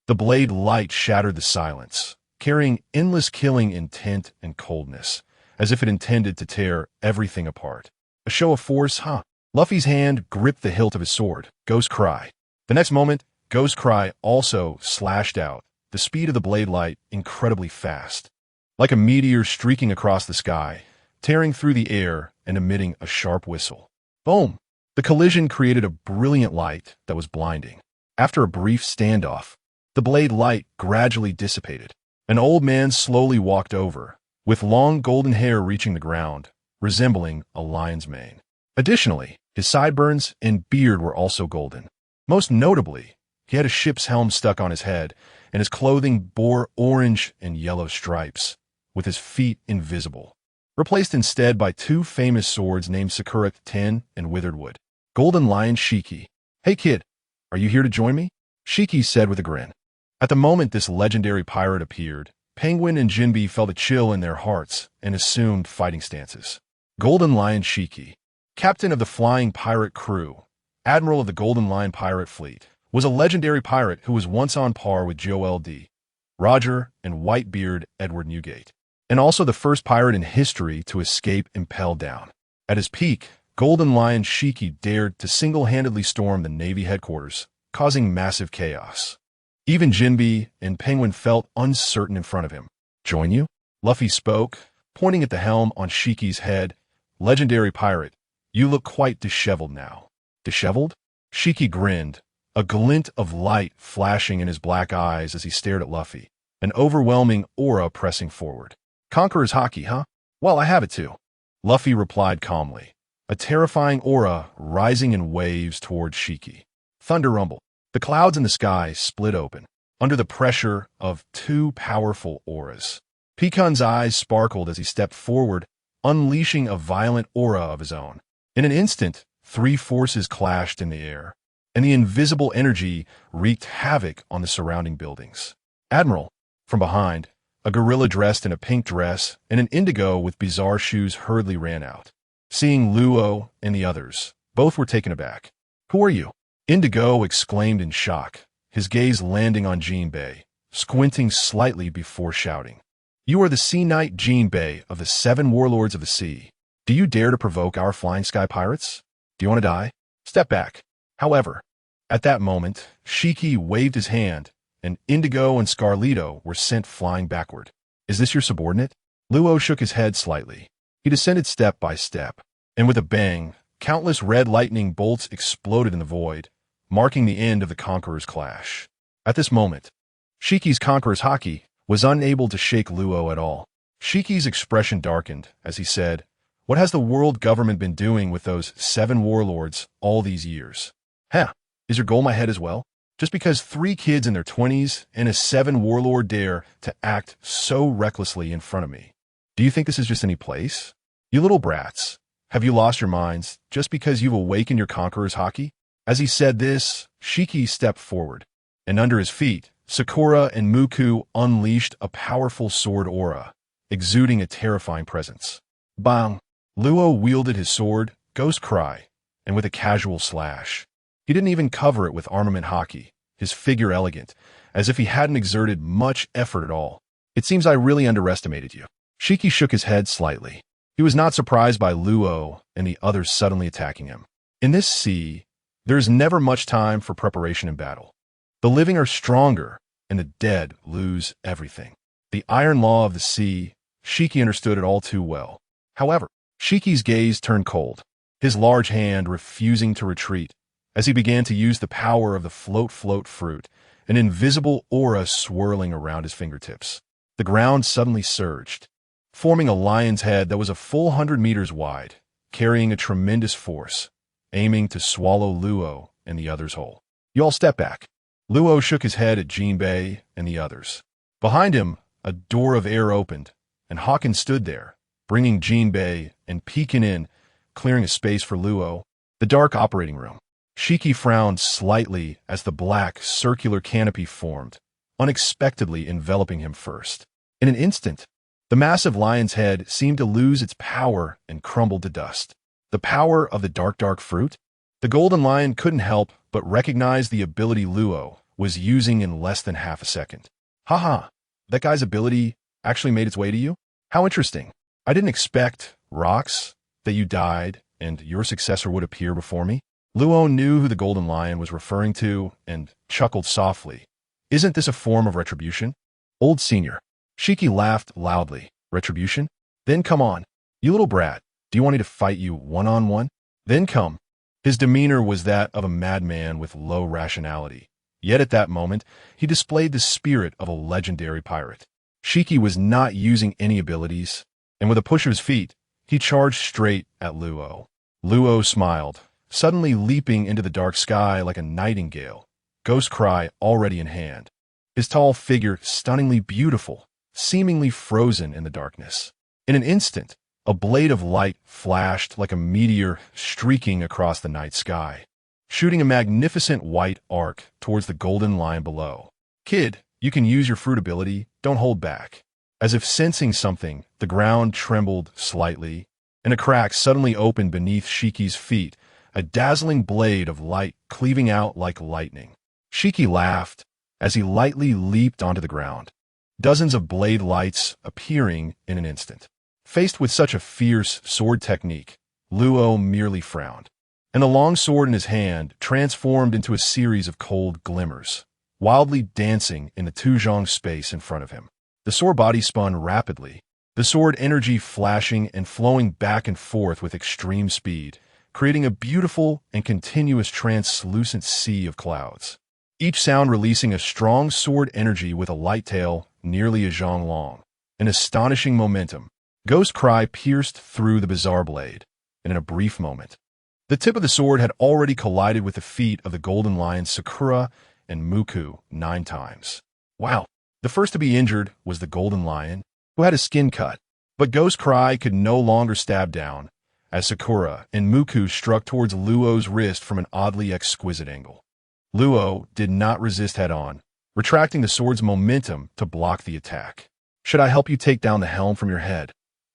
The blade light shattered the silence, carrying endless killing intent and coldness, as if it intended to tear everything apart. A show of force, huh? Luffy's hand gripped the hilt of his sword, Ghost Cry. The next moment, Ghost Cry also slashed out, the speed of the blade light incredibly fast. Like a meteor streaking across the sky, tearing through the air and emitting a sharp whistle. Boom! The collision created a brilliant light that was blinding. After a brief standoff, the blade light gradually dissipated. An old man slowly walked over, with long golden hair reaching the ground, resembling a lion's mane. Additionally, his sideburns and beard were also golden. Most notably, he had a ship's helm stuck on his head, and his clothing bore orange and yellow stripes, with his feet invisible, replaced instead by two famous swords named Sakura 10 and Withered Wood. Golden Lion Shiki. "Hey kid, are you here to join me?" Shiki said with a grin. At the moment this legendary pirate appeared, Penguin and Jinbe felt a chill in their hearts and assumed fighting stances. Golden Lion Shiki, captain of the flying pirate crew, admiral of the Golden Lion pirate fleet, was a legendary pirate who was once on par with Joel D. Roger and Whitebeard Edward Newgate, and also the first pirate in history to escape impelled down. At his peak, Golden Lion Shiki dared to single-handedly storm the Navy headquarters, causing massive chaos. Even Jinbe and Penguin felt uncertain in front of him. "Join you?" Luffy spoke, pointing at the helm on Shiki's head. "Legendary pirate, you look quite disheveled now." "Disheveled?" Shiki grinned, a glint of light flashing in his black eyes as he stared at Luffy, an overwhelming aura pressing forward. "Conqueror's haki, huh? Well, I have it too." Luffy replied calmly, a terrifying aura rising in waves toward Shiki. Thunder rumble. The clouds in the sky split open, under the pressure of two powerful auras. Peacon's eyes sparkled as he stepped forward, unleashing a violent aura of his own. In an instant, three forces clashed in the air, and the invisible energy wreaked havoc on the surrounding buildings. "Admiral," from behind, a gorilla dressed in a pink dress and an indigo with bizarre shoes hurriedly ran out. Seeing Luo and the others, both were taken aback. "Who are you?" Indigo exclaimed in shock, his gaze landing on Jinbe, squinting slightly before shouting. "You are the Sea Knight Jinbe of the 7 Warlords of the Sea. Do you dare to provoke our Flying Sky Pirates? Do you want to die? Step back." However, at that moment, Shiki waved his hand, and Indigo and Scarlito were sent flying backward. "Is this your subordinate?" Luo shook his head slightly. He descended step by step, and with a bang, countless red lightning bolts exploded in the void, marking the end of the Conqueror's clash. At this moment, Shiki's Conqueror's haki was unable to shake Luo at all. Shiki's expression darkened as he said, "What has the world government been doing with those 7 warlords all these years? Huh, is your goal my head as well? Just because 3 kids in their 20s and a 7 warlord dare to act so recklessly in front of me? Do you think this is just any place? You little brats, have you lost your minds just because you've awakened your Conqueror's haki?" As he said this, Shiki stepped forward, and under his feet, Sakura and Muku unleashed a powerful sword aura, exuding a terrifying presence. Bang! Luo wielded his sword, Ghost Cry, and with a casual slash. He didn't even cover it with armament haki, his figure elegant, as if he hadn't exerted much effort at all. "It seems I really underestimated you." Shiki shook his head slightly. He was not surprised by Luo and the others suddenly attacking him. In this sea, there is never much time for preparation in battle. The living are stronger, and the dead lose everything. The iron law of the sea, Shiki understood it all too well. However, Shiki's gaze turned cold, his large hand refusing to retreat, as he began to use the power of the float fruit, an invisible aura swirling around his fingertips. The ground suddenly surged. forming a lion's head that was a full 100 meters wide, carrying a tremendous force, aiming to swallow Luo and the others whole. You all step back. Luo shook his head at Jinbei and the others. Behind him, a door of air opened, and Hawkins stood there, bringing Jinbei and peeking in, clearing a space for Luo. The dark operating room. Shiki frowned slightly as the black, circular canopy formed, unexpectedly enveloping him first. In an instant, the massive lion's head seemed to lose its power and crumbled to dust. The power of the dark fruit? The golden lion couldn't help but recognize the ability Luo was using in less than half a second. Haha, that guy's ability actually made its way to you? How interesting. I didn't expect, Rox, that you died and your successor would appear before me. Luo knew who the golden lion was referring to and chuckled softly. Isn't this a form of retribution? Old senior. Shiki laughed loudly. Retribution? Then come on. You little brat. Do you want me to fight you one-on-one? Then come. His demeanor was that of a madman with low rationality. Yet at that moment, he displayed the spirit of a legendary pirate. Shiki was not using any abilities, and with a push of his feet, he charged straight at Luo. Luo smiled, suddenly leaping into the dark sky like a nightingale, ghost cry already in hand. His tall figure stunningly beautiful, seemingly frozen in the darkness. In an instant, a blade of light flashed like a meteor streaking across the night sky, shooting a magnificent white arc towards the golden lion below. Kid, you can use your fruit ability, don't hold back. As if sensing something, the ground trembled slightly, and a crack suddenly opened beneath Shiki's feet, a dazzling blade of light cleaving out like lightning. Shiki laughed as he lightly leaped onto the ground, dozens of blade lights appearing in an instant. Faced with such a fierce sword technique, Luo merely frowned, and the long sword in his hand transformed into a series of cold glimmers, wildly dancing in the Tuzhong space in front of him. The sword body spun rapidly, the sword energy flashing and flowing back and forth with extreme speed, creating a beautiful and continuous translucent sea of clouds. Each sound releasing a strong sword energy with a light tail nearly a zhong long. An astonishing momentum. Ghost cry pierced through the bizarre blade, and in a brief moment, the tip of the sword had already collided with the feet of the golden lions Sakura and Muku 9 times. Wow. The first to be injured was the golden lion, who had his skin cut, but Ghost Cry could no longer stab down, as Sakura and Muku struck towards Luo's wrist from an oddly exquisite angle. Luo did not resist head-on, retracting the sword's momentum to block the attack. Should I help you take down the helm from your head,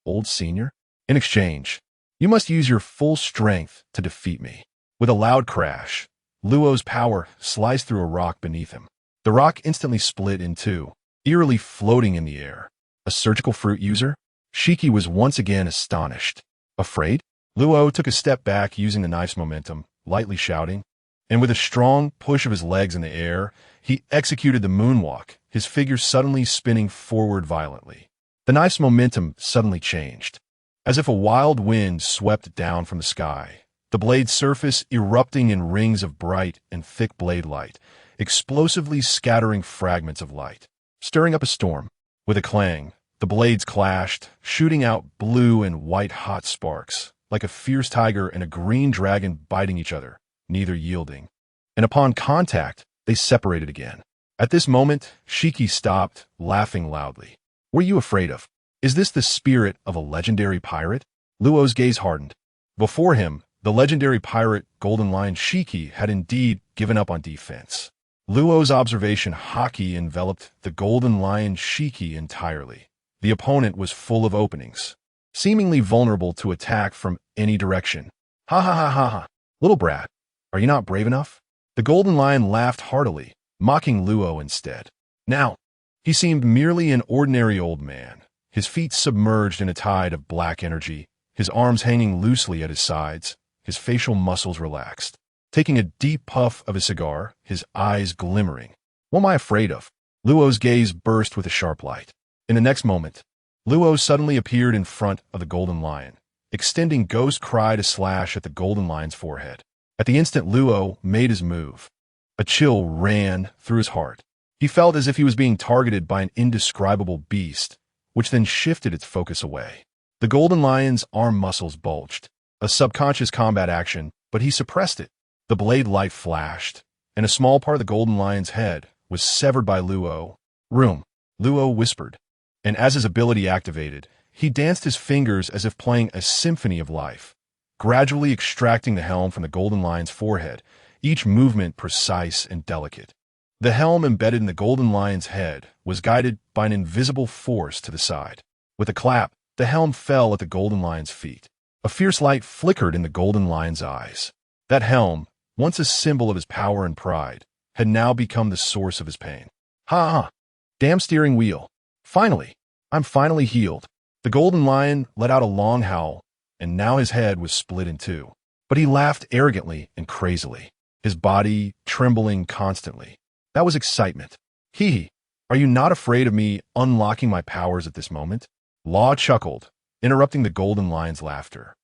old senior? In exchange, you must use your full strength to defeat me. With a loud crash, Luo's power sliced through a rock beneath him. The rock instantly split in two, eerily floating in the air. A surgical fruit user? Shiki was once again astonished. Afraid? Luo took a step back using the knife's momentum, lightly shouting, and with a strong push of his legs in the air, he executed the moonwalk, his figure suddenly spinning forward violently. The knife's momentum suddenly changed. As if a wild wind swept down from the sky, the blade's surface erupting in rings of bright and thick blade light, explosively scattering fragments of light, stirring up a storm. With a clang, the blades clashed, shooting out blue and white hot sparks, like a fierce tiger and a green dragon biting each other, neither yielding. And upon contact, they separated again. At this moment, Shiki stopped, laughing loudly. What are you afraid of? Is this the spirit of a legendary pirate? Luo's gaze hardened. Before him, the legendary pirate Golden Lion Shiki had indeed given up on defense. Luo's observation haki enveloped the Golden Lion Shiki entirely. The opponent was full of openings, seemingly vulnerable to attack from any direction. Ha ha ha ha ha. Little brat, are you not brave enough? The Golden Lion laughed heartily, mocking Luo instead. Now, he seemed merely an ordinary old man, his feet submerged in a tide of black energy, his arms hanging loosely at his sides, his facial muscles relaxed. Taking a deep puff of his cigar, his eyes glimmering. What am I afraid of? Luo's gaze burst with a sharp light. In the next moment, Luo suddenly appeared in front of the Golden Lion, extending Ghost Cry to slash at the Golden Lion's forehead. At the instant Luo made his move, a chill ran through his heart. He felt as if he was being targeted by an indescribable beast, which then shifted its focus away. The golden lion's arm muscles bulged, a subconscious combat action, but he suppressed it. The blade light flashed, and a small part of the golden lion's head was severed by Luo. "Room," Luo whispered, and as his ability activated, he danced his fingers as if playing a symphony of life, gradually extracting the helm from the golden lion's forehead, each movement precise and delicate. The helm embedded in the golden lion's head was guided by an invisible force to the side. With a clap, the helm fell at the golden lion's feet. A fierce light flickered in the golden lion's eyes. That helm, once a symbol of his power and pride, had now become the source of his pain. "Ha ha! Damn steering wheel! Finally! I'm finally healed." The golden lion let out a long howl, and now his head was split in two. But he laughed arrogantly and crazily, his body trembling constantly. That was excitement. "Hee, are you not afraid of me unlocking my powers at this moment?" Law chuckled, interrupting the golden lion's laughter.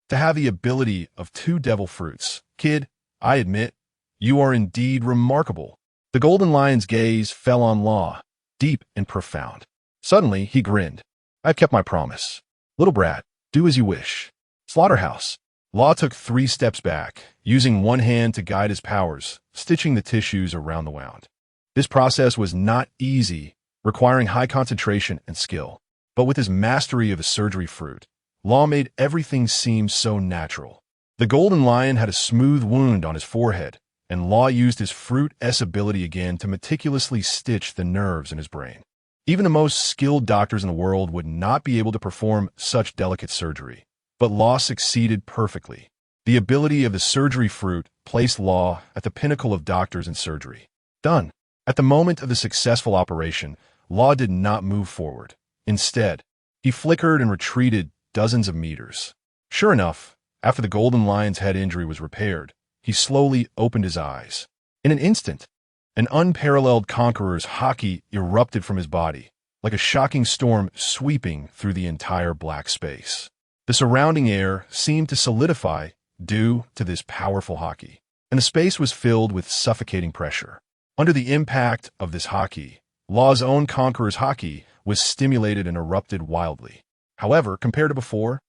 "To have the ability of two devil fruits, kid, I admit, you are indeed remarkable." The golden lion's gaze fell on Law, deep and profound. Suddenly, he grinned. "I've kept my promise. Little brat, do as you wish." Slaughterhouse. Law took 3 steps back, using one hand to guide his powers, stitching the tissues around the wound. This process was not easy, requiring high concentration and skill. But with his mastery of the surgery fruit, Law made everything seem so natural. The golden lion had a smooth wound on his forehead, and Law used his fruit S ability again to meticulously stitch the nerves in his brain. Even the most skilled doctors in the world would not be able to perform such delicate surgery. But Law succeeded perfectly. The ability of the surgery fruit placed Law at the pinnacle of doctors in surgery. Done. At the moment of the successful operation, Law did not move forward. Instead, he flickered and retreated dozens of meters. Sure enough, after the golden lion's head injury was repaired, he slowly opened his eyes. In an instant, an unparalleled conqueror's haki erupted from his body, like a shocking storm sweeping through the entire black space. The surrounding air seemed to solidify due to this powerful haki, and the space was filled with suffocating pressure. Under the impact of this haki, Law's own conqueror's haki was stimulated and erupted wildly. However, compared to before,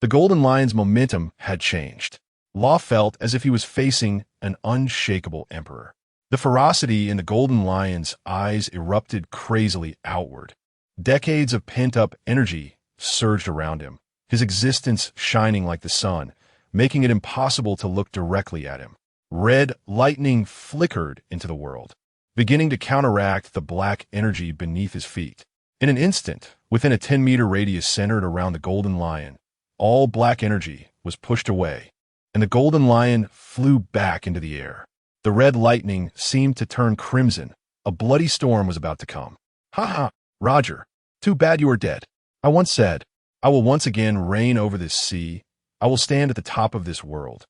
the golden lion's momentum had changed. Law felt as if he was facing an unshakable emperor. The ferocity in the golden lion's eyes erupted crazily outward. Decades of pent-up energy surged around him, his existence shining like the sun, making it impossible to look directly at him. Red lightning flickered into the world, beginning to counteract the black energy beneath his feet. In an instant, within a 10-meter radius centered around the golden lion, all black energy was pushed away, and the golden lion flew back into the air. The red lightning seemed to turn crimson. A bloody storm was about to come. "Ha ha, Roger. Too bad you are dead. I once said, I will once again reign over this sea. I will stand at the top of this world."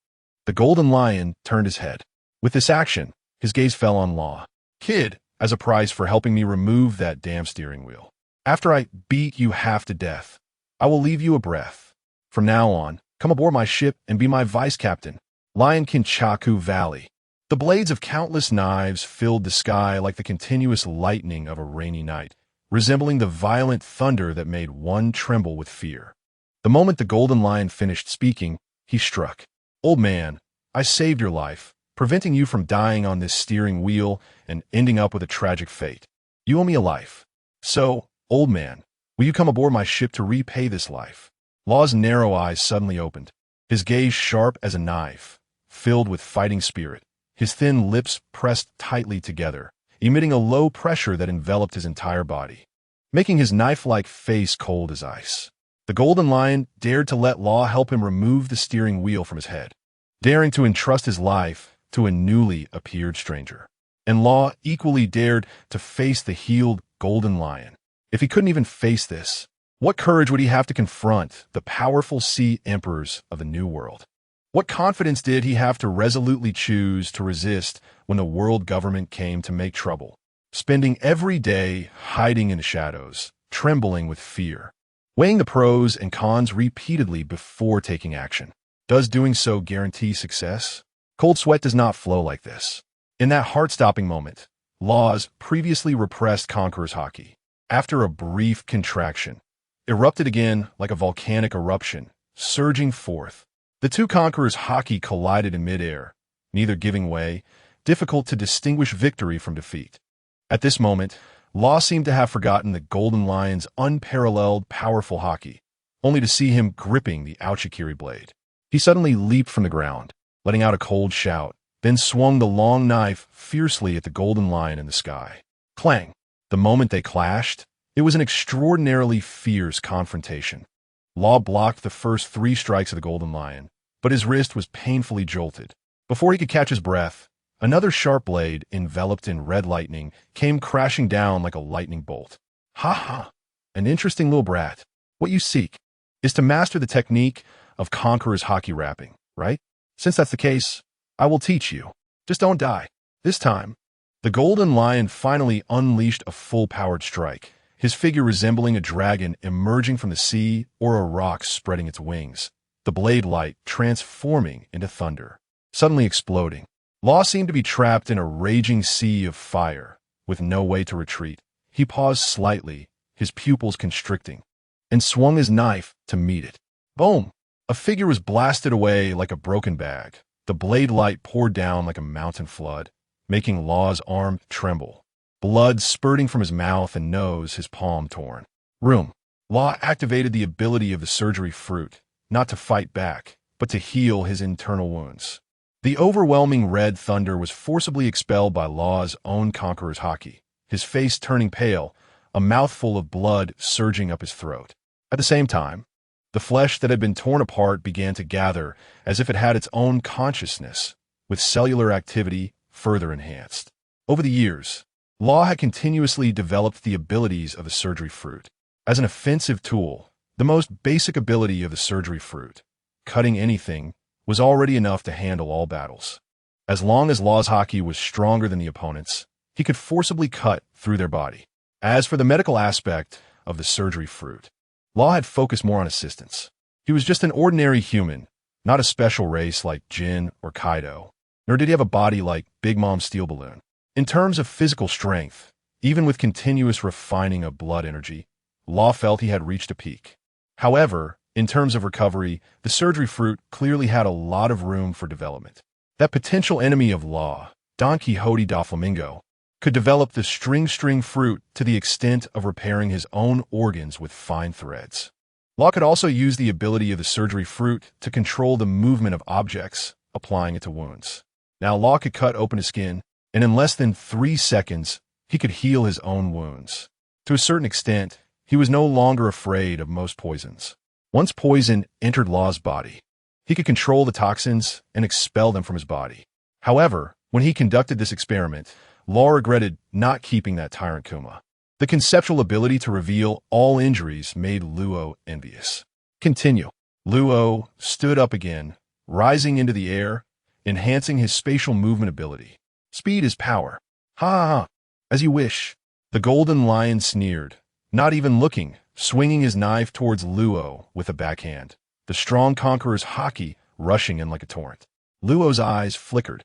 The golden lion turned his head. With this action, his gaze fell on Law. "Kid, as a price for helping me remove that damn steering wheel. After I beat you half to death, I will leave you a breath. From now on, come aboard my ship and be my vice captain. Lion Kinchaku Valley." The blades of countless knives filled the sky like the continuous lightning of a rainy night, resembling the violent thunder that made one tremble with fear. The moment the golden lion finished speaking, he struck. "Old man, I saved your life, preventing you from dying on this steering wheel and ending up with a tragic fate. You owe me a life. So, old man, will you come aboard my ship to repay this life?" Law's narrow eyes suddenly opened, his gaze sharp as a knife, filled with fighting spirit. His thin lips pressed tightly together, emitting a low pressure that enveloped his entire body, making his knife-like face cold as ice. The golden lion dared to let Law help him remove the steering wheel from his head, daring to entrust his life to a newly appeared stranger. And Law equally dared to face the healed golden lion. If he couldn't even face this, what courage would he have to confront the powerful sea emperors of the New World? What confidence did he have to resolutely choose to resist when the world government came to make trouble, spending every day hiding in the shadows, trembling with fear, weighing the pros and cons repeatedly before taking action? Does doing so guarantee success? Cold sweat does not flow like this. In that heart-stopping moment, Law's previously repressed conqueror's haki, after a brief contraction, erupted again like a volcanic eruption, surging forth. The two conquerors' haki collided in midair, neither giving way, difficult to distinguish victory from defeat. At this moment, Law seemed to have forgotten the Golden Lion's unparalleled, powerful haki, only to see him gripping the Ouchikiri blade. He suddenly leaped from the ground, letting out a cold shout, then swung the long knife fiercely at the Golden Lion in the sky. Clang! The moment they clashed, it was an extraordinarily fierce confrontation. Law blocked the first 3 strikes of the Golden Lion, but his wrist was painfully jolted. Before he could catch his breath, another sharp blade, enveloped in red lightning, came crashing down like a lightning bolt. Ha ha! An interesting little brat. What you seek is to master the technique of Conqueror's haki wrapping, right? Since that's the case, I will teach you. Just don't die. This time, the Golden Lion finally unleashed a full-powered strike, his figure resembling a dragon emerging from the sea or a rock spreading its wings, the blade light transforming into thunder, suddenly exploding. Law seemed to be trapped in a raging sea of fire, with no way to retreat. He paused slightly, his pupils constricting, and swung his knife to meet it. Boom! A figure was blasted away like a broken bag. The blade light poured down like a mountain flood, making Law's arm tremble, blood spurting from his mouth and nose, his palm torn. Room. Law activated the ability of the surgery fruit, not to fight back, but to heal his internal wounds. The overwhelming red thunder was forcibly expelled by Law's own Conqueror's haki, his face turning pale, a mouthful of blood surging up his throat. At the same time, the flesh that had been torn apart began to gather as if it had its own consciousness, with cellular activity further enhanced. Over the years, Law had continuously developed the abilities of the surgery fruit. As an offensive tool, the most basic ability of the surgery fruit, cutting anything, was already enough to handle all battles. As long as Law's haki was stronger than the opponent's, he could forcibly cut through their body. As for the medical aspect of the surgery fruit, Law had focused more on assistance. He was just an ordinary human, not a special race like Jin or Kaido, nor did he have a body like Big Mom Steel Balloon. In terms of physical strength, even with continuous refining of blood energy, Law felt he had reached a peak. However, in terms of recovery, the surgery fruit clearly had a lot of room for development. That potential enemy of Law, Don Quixote da Flamingo, could develop the string fruit to the extent of repairing his own organs with fine threads. Law could also use the ability of the surgery fruit to control the movement of objects, applying it to wounds. Now Law could cut open his skin, and in less than 3 seconds, he could heal his own wounds. To a certain extent, he was no longer afraid of most poisons. Once poison entered Law's body, he could control the toxins and expel them from his body. However, when he conducted this experiment, Law regretted not keeping that tyrant Kuma. The conceptual ability to reveal all injuries made Luo envious. Continue. Luo stood up again, rising into the air, enhancing his spatial movement ability. Speed is power. Ha ha ha. As you wish. The Golden Lion sneered, not even looking, swinging his knife towards Luo with a backhand, the strong Conqueror's haki rushing in like a torrent. Luo's eyes flickered,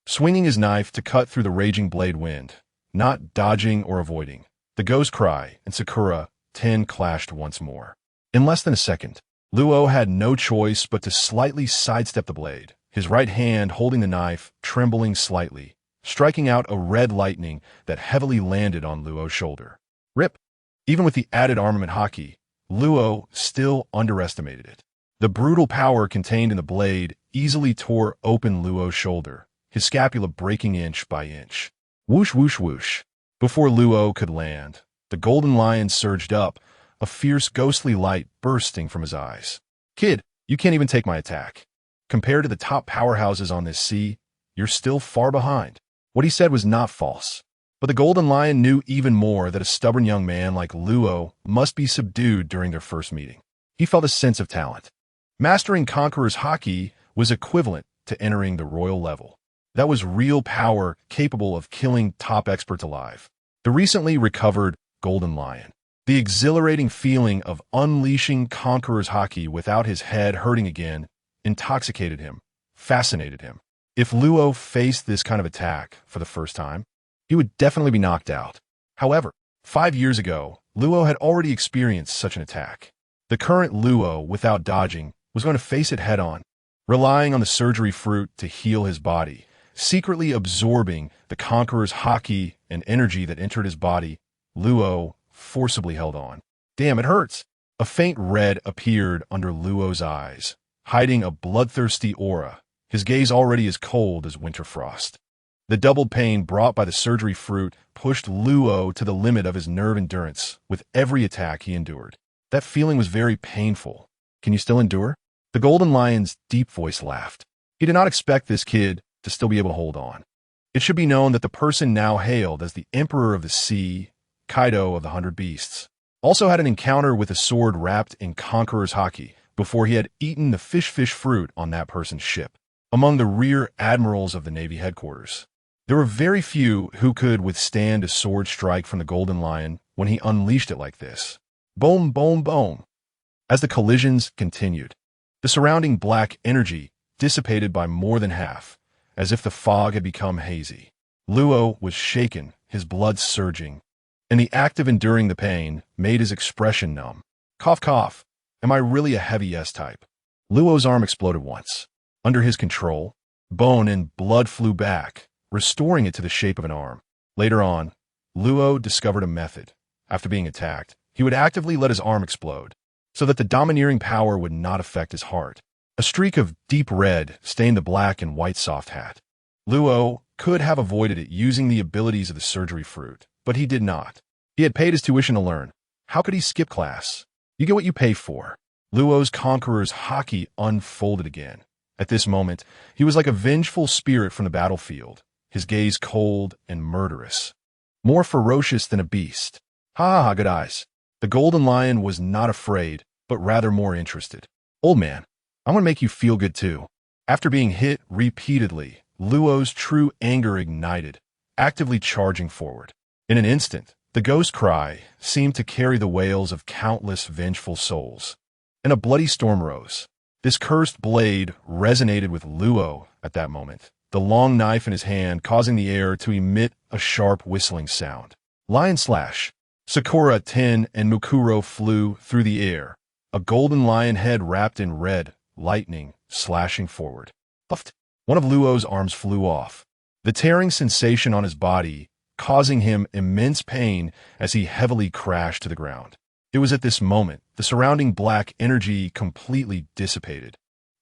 swinging his knife to cut through the raging blade wind, not dodging or avoiding. The Ghost Cry and Sakura 10 clashed once more. In less than a second, Luo had no choice but to slightly sidestep the blade, his right hand holding the knife, trembling slightly, striking out a red lightning that heavily landed on Luo's shoulder. Rip! Even with the added armament haki, Luo still underestimated it. The brutal power contained in the blade easily tore open Luo's shoulder, his scapula breaking inch by inch. Whoosh, whoosh, whoosh. Before Luo could land, the Golden Lion surged up, a fierce ghostly light bursting from his eyes. Kid, you can't even take my attack. Compared to the top powerhouses on this sea, you're still far behind. What he said was not false. But the Golden Lion knew even more that a stubborn young man like Luo must be subdued during their first meeting. He felt a sense of talent. Mastering Conqueror's haki was equivalent to entering the royal level. That was real power capable of killing top experts alive. The recently recovered Golden Lion. The exhilarating feeling of unleashing Conqueror's haki without his head hurting again intoxicated him, fascinated him. If Luo faced this kind of attack for the first time, he would definitely be knocked out. However, 5 years ago, Luo had already experienced such an attack. The current Luo, without dodging, was going to face it head-on, relying on the surgery fruit to heal his body, secretly absorbing the conqueror's haki and energy that entered his body. Luo forcibly held on. Damn, it hurts! A faint red appeared under Luo's eyes, hiding a bloodthirsty aura, his gaze already as cold as winter frost. The doubled pain brought by the surgery fruit pushed Luo to the limit of his nerve endurance with every attack he endured. That feeling was very painful. Can you still endure? The Golden Lion's deep voice laughed. He did not expect this kid to still be able to hold on. It should be known that the person now hailed as the Emperor of the Sea, Kaido of the 100 Beasts, also had an encounter with a sword wrapped in Conqueror's haki before he had eaten the fish fruit on that person's ship. Among the rear admirals of the Navy headquarters, there were very few who could withstand a sword strike from the Golden Lion when he unleashed it like this. Boom, boom, boom. As the collisions continued, the surrounding black energy dissipated by more than half, as if the fog had become hazy. Luo was shaken, his blood surging, and the act of enduring the pain made his expression numb. Cough, cough. Am I really a heavy S-type? Luo's arm exploded once. Under his control, bone and blood flew back, restoring it to the shape of an arm. Later on, Luo discovered a method. After being attacked, he would actively let his arm explode, so that the domineering power would not affect his heart. A streak of deep red stained the black and white soft hat. Luo could have avoided it using the abilities of the surgery fruit, but he did not. He had paid his tuition to learn. How could he skip class? You get what you pay for. Luo's conqueror's haki unfolded again. At this moment, he was like a vengeful spirit from the battlefield, his gaze cold and murderous, more ferocious than a beast. Ha ha ha, good eyes. The Golden Lion was not afraid, but rather more interested. Old man, I want to make you feel good too. After being hit repeatedly, Luo's true anger ignited, actively charging forward. In an instant, the ghost cry seemed to carry the wails of countless vengeful souls, and a bloody storm rose. This cursed blade resonated with Luo at that moment, the long knife in his hand causing the air to emit a sharp whistling sound. Lion slash. Sakura, Ten, and Mukuro flew through the air, a golden lion head wrapped in red, lightning slashing forward. Puffed. One of Luo's arms flew off, the tearing sensation on his body causing him immense pain as he heavily crashed to the ground. It was at this moment the surrounding black energy completely dissipated.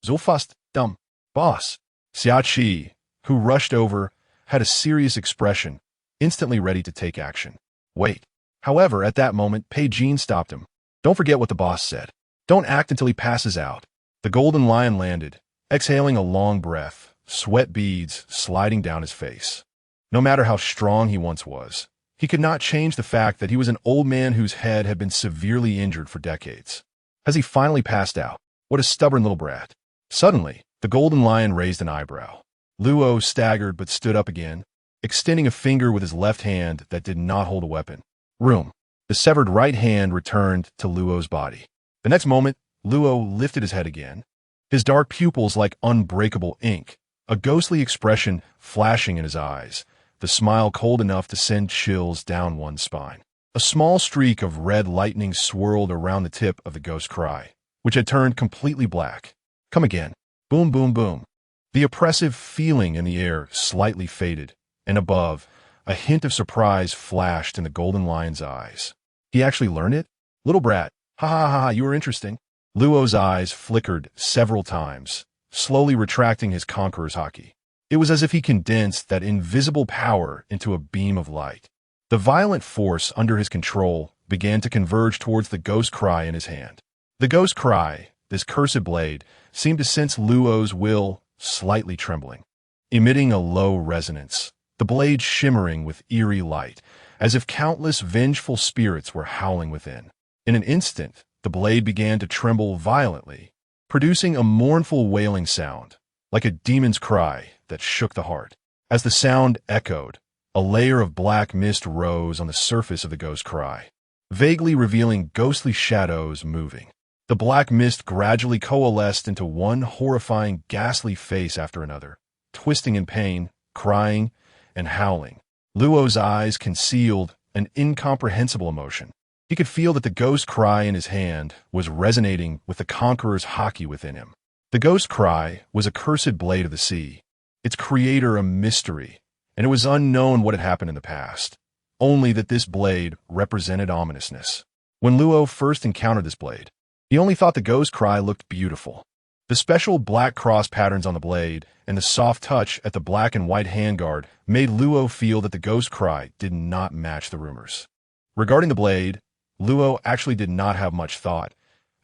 Zulfast, dumb, boss. Xiachi, who rushed over, had a serious expression, instantly ready to take action. Wait. However, at that moment, Pei Jin stopped him. Don't forget what the boss said. Don't act until he passes out. The Golden Lion landed, exhaling a long breath, sweat beads sliding down his face. No matter how strong he once was, he could not change the fact that he was an old man whose head had been severely injured for decades. As he finally passed out, what a stubborn little brat. Suddenly, the Golden Lion raised an eyebrow. Luo staggered but stood up again, extending a finger with his left hand that did not hold a weapon. Room. The severed right hand returned to Luo's body. The next moment, Luo lifted his head again, his dark pupils like unbreakable ink, a ghostly expression flashing in his eyes, the smile cold enough to send chills down one's spine. A small streak of red lightning swirled around the tip of the ghost cry, which had turned completely black. Come again. Boom, boom, boom. The oppressive feeling in the air slightly faded, and above, a hint of surprise flashed in the Golden Lion's eyes. He actually learned it? Little brat. Ha ha ha, you were interesting. Luo's eyes flickered several times, slowly retracting his conqueror's haki. It was as if he condensed that invisible power into a beam of light. The violent force under his control began to converge towards the ghost cry in his hand. The ghost cry, this cursed blade, seemed to sense Luo's will slightly trembling, emitting a low resonance, the blade shimmering with eerie light, as if countless vengeful spirits were howling within. In an instant, the blade began to tremble violently, producing a mournful wailing sound, like a demon's cry that shook the heart. As the sound echoed, a layer of black mist rose on the surface of the ghost cry, vaguely revealing ghostly shadows moving. The black mist gradually coalesced into one horrifying, ghastly face after another, twisting in pain, crying, and howling. Luo's eyes concealed an incomprehensible emotion. He could feel that the ghost cry in his hand was resonating with the conqueror's haki within him. The ghost cry was a cursed blade of the sea, its creator a mystery, and it was unknown what had happened in the past, only that this blade represented ominousness. When Luo first encountered this blade, he only thought the ghost cry looked beautiful. The special black cross patterns on the blade and the soft touch at the black and white handguard made Luo feel that the ghost cry did not match the rumors. Regarding the blade, Luo actually did not have much thought.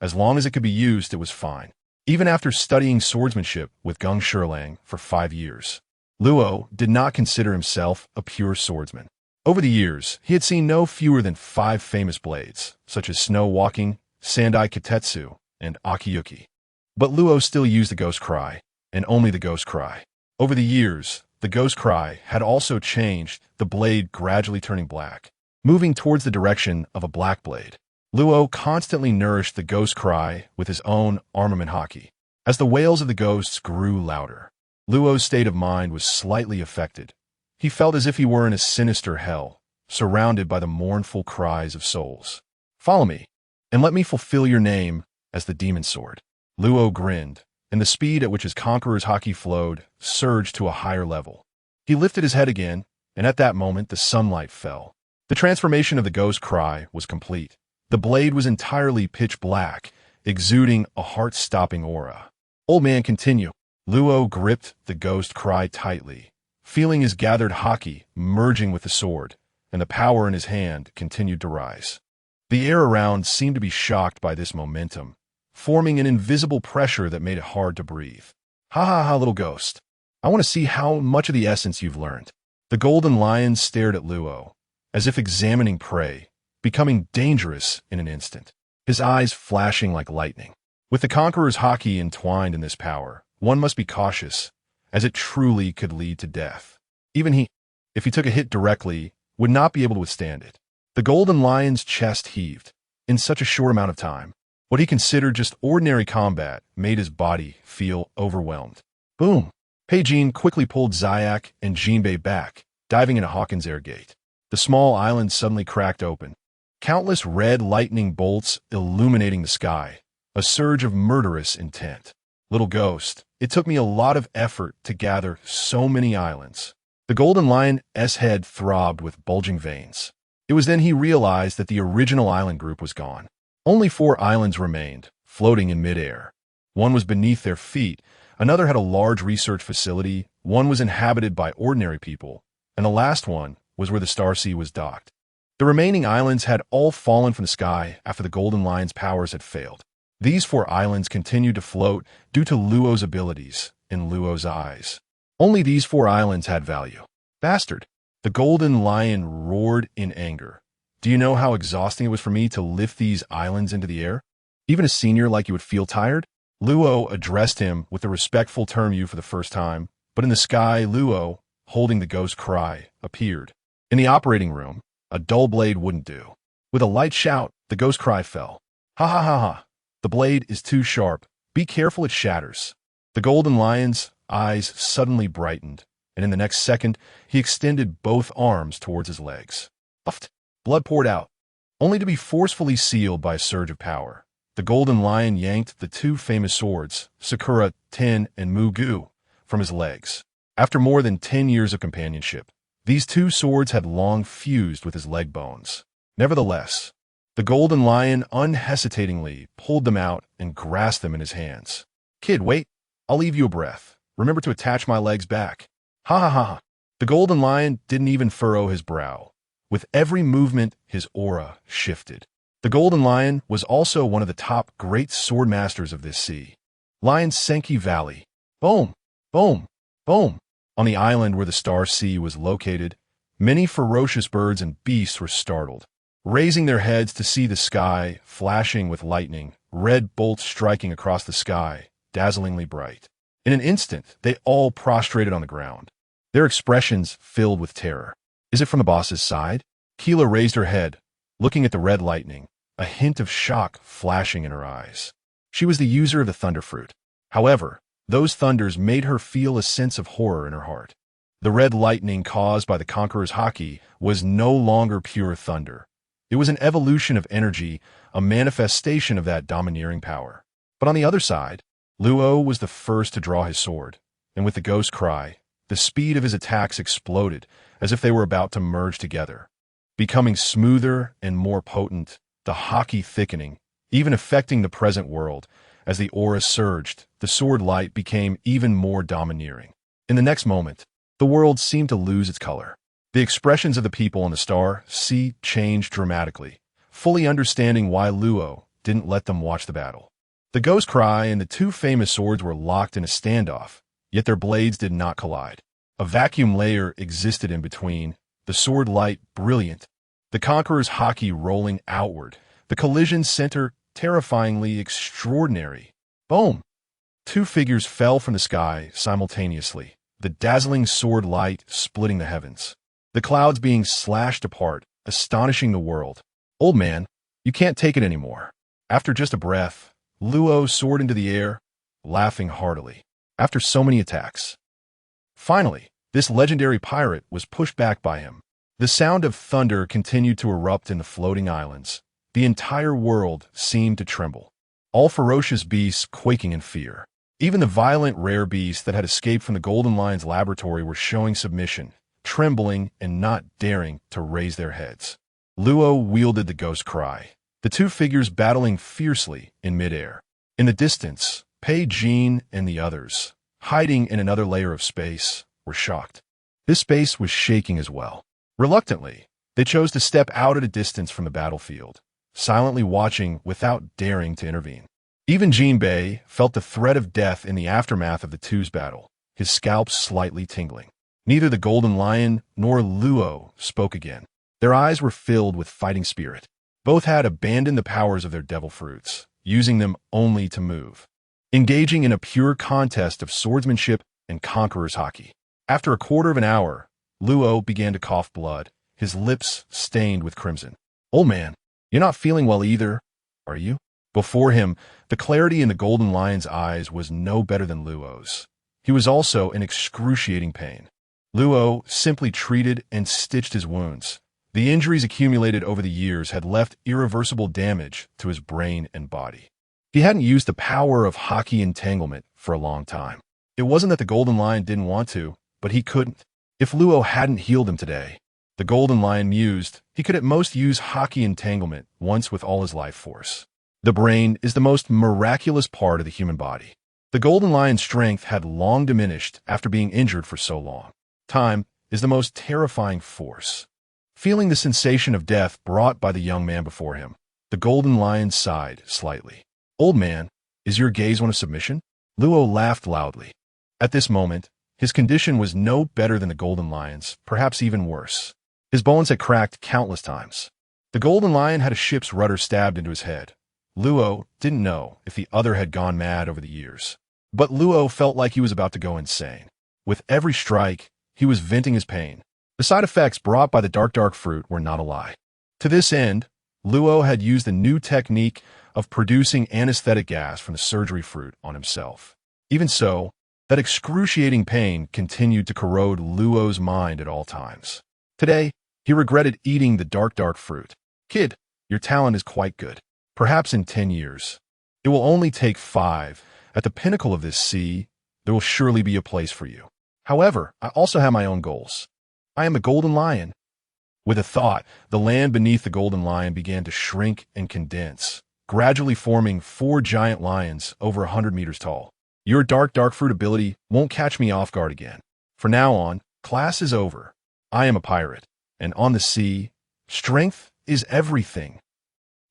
As long as it could be used, it was fine. Even after studying swordsmanship with Gung Shirlang for 5 years, Luo did not consider himself a pure swordsman. Over the years, he had seen no fewer than 5 famous blades, such as Snow Walking, Sandai Kitetsu, and Akiyuki. But Luo still used the ghost cry, and only the ghost cry. Over the years, the ghost cry had also changed, the blade gradually turning black, moving towards the direction of a black blade. Luo constantly nourished the ghost cry with his own armament haki. As the wails of the ghosts grew louder, Luo's state of mind was slightly affected. He felt as if he were in a sinister hell, surrounded by the mournful cries of souls. "Follow me, and let me fulfill your name as the demon sword." Luo grinned, and the speed at which his conqueror's haki flowed surged to a higher level. He lifted his head again, and at that moment the sunlight fell. The transformation of the ghost cry was complete. The blade was entirely pitch black, exuding a heart-stopping aura. "Old man, continue." Luo gripped the ghost cry tightly, feeling his gathered haki merging with the sword, and the power in his hand continued to rise. The air around seemed to be shocked by this momentum, forming an invisible pressure that made it hard to breathe. "Ha ha ha, little ghost. I want to see how much of the essence you've learned." The golden lion stared at Luo, as if examining prey, becoming dangerous in an instant, his eyes flashing like lightning. With the conqueror's haki entwined in this power, one must be cautious, as it truly could lead to death. Even he, if he took a hit directly, would not be able to withstand it. The golden lion's chest heaved. In such a short amount of time, what he considered just ordinary combat made his body feel overwhelmed. Boom! Peijin quickly pulled Zayak and Jinbei back, diving into Hawkins' air gate. The small island suddenly cracked open. Countless red lightning bolts illuminating the sky, a surge of murderous intent. Little ghost, it took me a lot of effort to gather so many islands. The golden lion's head throbbed with bulging veins. It was then he realized that the original island group was gone. Only 4 islands remained, floating in midair. One was beneath their feet, another had a large research facility, one was inhabited by ordinary people, and the last one was where the Starseed was docked. The remaining islands had all fallen from the sky after the Golden Lion's powers had failed. These 4 islands continued to float due to Luo's abilities in Luo's eyes. Only these 4 islands had value. "Bastard!" The Golden Lion roared in anger. "Do you know how exhausting it was for me to lift these islands into the air? Even a senior like you would feel tired?" Luo addressed him with the respectful term you for the first time, but in the sky, Luo, holding the ghost cry, appeared. In the operating room, a dull blade wouldn't do. With a light shout, the ghost cry fell. "Ha ha ha ha! The blade is too sharp. Be careful it shatters." The Golden Lion's eyes suddenly brightened, and in the next second, he extended both arms towards his legs. Puffed. Blood poured out, only to be forcefully sealed by a surge of power. The Golden Lion yanked the 2 famous swords, Sakura Ten and Mugu, from his legs. After more than 10 years of companionship, these 2 swords had long fused with his leg bones. Nevertheless, the Golden Lion unhesitatingly pulled them out and grasped them in his hands. "Kid, wait. I'll leave you a breath. Remember to attach my legs back." "Ha ha ha ha." The Golden Lion didn't even furrow his brow. With every movement, his aura shifted. The Golden Lion was also one of the top great sword masters of this sea. Lion Senki Valley. Boom! Boom! Boom! On the island where the Star Sea was located, many ferocious birds and beasts were startled, raising their heads to see the sky flashing with lightning, red bolts striking across the sky, dazzlingly bright. In an instant, they all prostrated on the ground, their expressions filled with terror. "Is it from the boss's side?" Keela raised her head, looking at the red lightning, a hint of shock flashing in her eyes. She was the user of the thunder fruit. However, those thunders made her feel a sense of horror in her heart. The red lightning caused by the Conqueror's haki was no longer pure thunder. It was an evolution of energy, a manifestation of that domineering power. But on the other side, Luo was the first to draw his sword, and with the ghost cry, the speed of his attacks exploded as if they were about to merge together, becoming smoother and more potent, the haki thickening, even affecting the present world. As the aura surged, the sword light became even more domineering. In the next moment, the world seemed to lose its color. The expressions of the people on the star sea changed dramatically, fully understanding why Luo didn't let them watch the battle. The ghost cry and the two famous swords were locked in a standoff, yet their blades did not collide. A vacuum layer existed in between, the sword light brilliant, the conqueror's haki rolling outward, the collision center terrifyingly extraordinary. Boom! Two figures fell from the sky simultaneously, the dazzling sword light splitting the heavens, the clouds being slashed apart, astonishing the world. Old man, you can't take it anymore. After just a breath, Luo soared into the air, laughing heartily. After so many attacks. Finally, this legendary pirate was pushed back by him. The sound of thunder continued to erupt in the floating islands. The entire world seemed to tremble. All ferocious beasts quaking in fear. Even the violent rare beasts that had escaped from the Golden Lion's laboratory were showing submission, trembling and not daring to raise their heads. Luo wielded the ghost cry, the two figures battling fiercely in midair. In the distance, Pei Jin and the others, hiding in another layer of space, were shocked. This space was shaking as well. Reluctantly, they chose to step out at a distance from the battlefield, silently watching without daring to intervene. Even Jinbei felt the threat of death in the aftermath of the two's battle, his scalp slightly tingling. Neither the Golden Lion nor Luo spoke again. Their eyes were filled with fighting spirit. Both had abandoned the powers of their devil fruits, using them only to move, engaging in a pure contest of swordsmanship and conqueror's haki. After a quarter of an hour, Luo began to cough blood, his lips stained with crimson. Old man, you're not feeling well either, are you? Before him, the clarity in the Golden Lion's eyes was no better than Luo's. He was also in excruciating pain. Luo simply treated and stitched his wounds. The injuries accumulated over the years had left irreversible damage to his brain and body. He hadn't used the power of haki entanglement for a long time. It wasn't that the Golden Lion didn't want to, but he couldn't. If Luo hadn't healed him today, the Golden Lion mused, he could at most use haki entanglement once with all his life force. The brain is the most miraculous part of the human body. The Golden Lion's strength had long diminished after being injured for so long. Time is the most terrifying force. Feeling the sensation of death brought by the young man before him, the Golden Lion sighed slightly. Old man, is your gaze one of submission? Luo laughed loudly. At this moment, his condition was no better than the Golden Lion's, perhaps even worse. His bones had cracked countless times. The Golden Lion had a ship's rudder stabbed into his head. Luo didn't know if the other had gone mad over the years. But Luo felt like he was about to go insane. With every strike, he was venting his pain. The side effects brought by the dark fruit were not a lie. To this end, Luo had used the new technique of producing anesthetic gas from the surgery fruit on himself. Even so, that excruciating pain continued to corrode Luo's mind at all times. Today, he regretted eating the dark fruit. Kid, your talent is quite good. Perhaps in 10 years. It will only take 5. At the pinnacle of this sea, there will surely be a place for you. However, I also have my own goals. I am the Golden Lion. With a thought, the land beneath the Golden Lion began to shrink and condense, gradually forming 4 giant lions over 100 meters tall. Your dark fruit ability won't catch me off guard again. From now on, class is over. I am a pirate, and on the sea, strength is everything.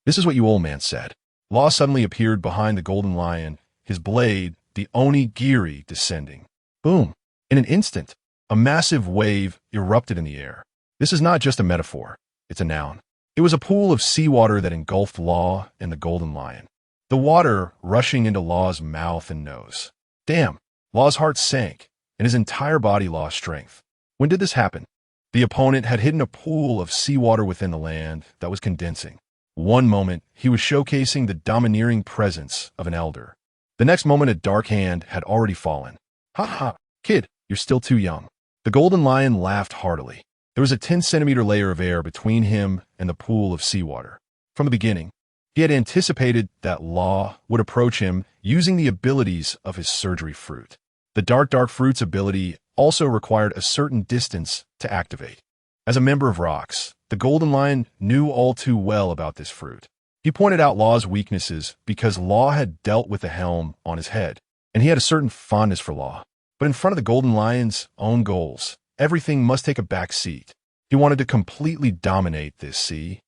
This is what you old man said. Law suddenly appeared behind the Golden Lion, his blade, the onigiri, descending. Boom! In an instant, a massive wave erupted in the air. This is not just a metaphor, it's a noun. It was a pool of seawater that engulfed Law and the Golden Lion. The water rushing into Law's mouth and nose. Damn! Law's heart sank, and his entire body lost strength. When did this happen? The opponent had hidden a pool of seawater within the land that was condensing. One moment, he was showcasing the domineering presence of an elder. The next moment, a dark hand had already fallen. Ha ha, kid, you're still too young. The Golden Lion laughed heartily. There was a 10-centimeter layer of air between him and the pool of seawater. From the beginning, he had anticipated that Law would approach him using the abilities of his surgery fruit. The dark fruit's ability also required a certain distance to activate. As a member of Rocks, the Golden Lion knew all too well about this fruit. He pointed out Law's weaknesses because Law had dealt with the helm on his head, and he had a certain fondness for Law. But in front of the Golden Lion's own goals, everything must take a back seat. He wanted to completely dominate this sea,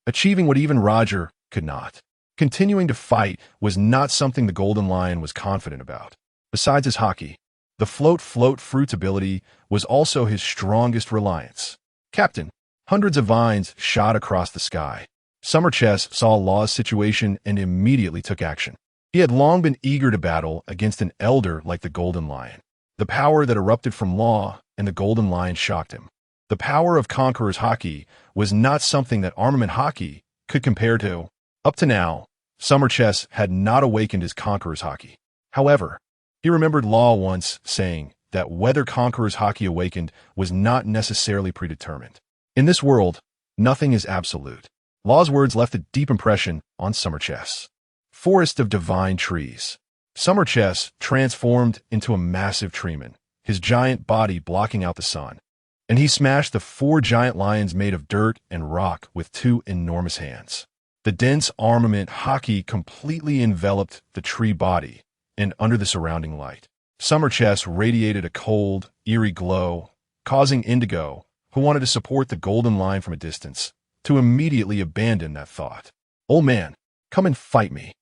achieving what even Roger could not. Continuing to fight was not something the Golden Lion was confident about. Besides his hockey, the float fruit's ability was also his strongest reliance. Captain, hundreds of vines shot across the sky. Summer Chess saw Law's situation and immediately took action. He had long been eager to battle against an elder like the Golden Lion. The power that erupted from Law and the Golden Lion shocked him. The power of Conqueror's hockey was not something that armament hockey could compare to. Up to now, Summer Chess had not awakened his Conqueror's hockey. However, he remembered Law once saying that whether Conqueror's hockey awakened was not necessarily predetermined. In this world, nothing is absolute. Law's words left a deep impression on Summer Chess. Forest of divine trees. Summer Chess transformed into a massive treeman, his giant body blocking out the sun. And he smashed the 4 giant lions made of dirt and rock with 2 enormous hands. The dense armament hockey completely enveloped the tree body and under the surrounding light. Summer Chess radiated a cold, eerie glow, causing Indigo, who wanted to support the Golden Lion from a distance, to immediately abandon that thought. "Old man, come and fight me."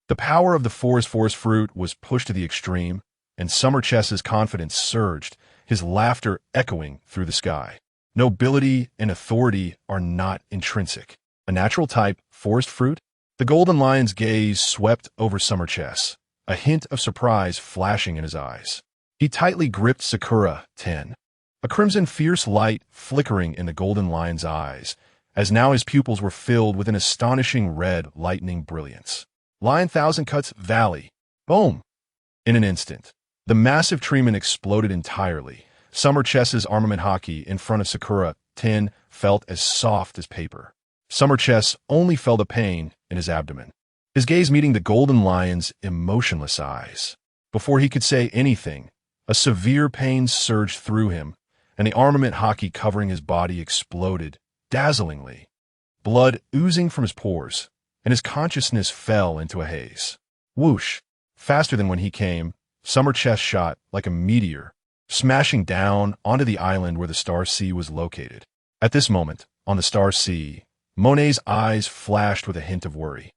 The power of the forest fruit was pushed to the extreme, and Summer Chess's confidence surged, his laughter echoing through the sky. Nobility and authority are not intrinsic. A natural type, forest fruit? The Golden Lion's gaze swept over Summer Chess, a hint of surprise flashing in his eyes. He tightly gripped Sakura 10, a crimson fierce light flickering in the Golden Lion's eyes, as now his pupils were filled with an astonishing red lightning brilliance. Lion Thousand Cuts Valley. Boom! In an instant, the massive treeman exploded entirely. Summer Chess's armament hockey in front of Sakura 10 felt as soft as paper. Summer Chess only felt a pain in his abdomen, his gaze meeting the Golden Lion's emotionless eyes. Before he could say anything, a severe pain surged through him, and the armament hockey covering his body exploded, dazzlingly. Blood oozing from his pores, and his consciousness fell into a haze. Whoosh! Faster than when he came, Summer Chess shot like a meteor, smashing down onto the island where the Star Sea was located. At this moment, on the Star Sea, Monet's eyes flashed with a hint of worry.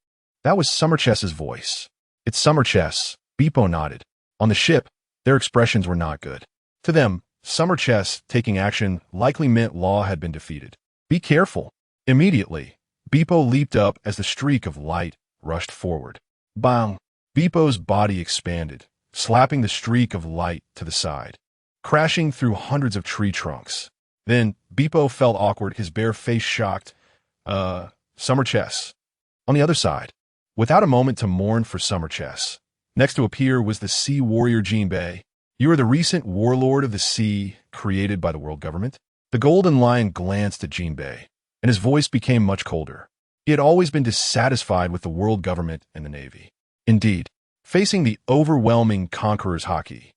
That was Summer Chess's voice. "It's Summer Chess," Beepo nodded. On the ship, their expressions were not good. To them, Summer Chess taking action likely meant Law had been defeated. "Be careful." Immediately, Beepo leaped up as the streak of light rushed forward. Bang! Beepo's body expanded, slapping the streak of light to the side, crashing through hundreds of tree trunks. Then, Beepo felt awkward, his bare face shocked. Summer Chess. On the other side, without a moment to mourn for Summer Chess, next to appear was the sea warrior Jinbei. "You are the recent warlord of the sea created by the world government?" The Golden Lion glanced at Jinbei, and his voice became much colder. He had always been dissatisfied with the world government and the Navy. Indeed, facing the overwhelming Conqueror's hockey,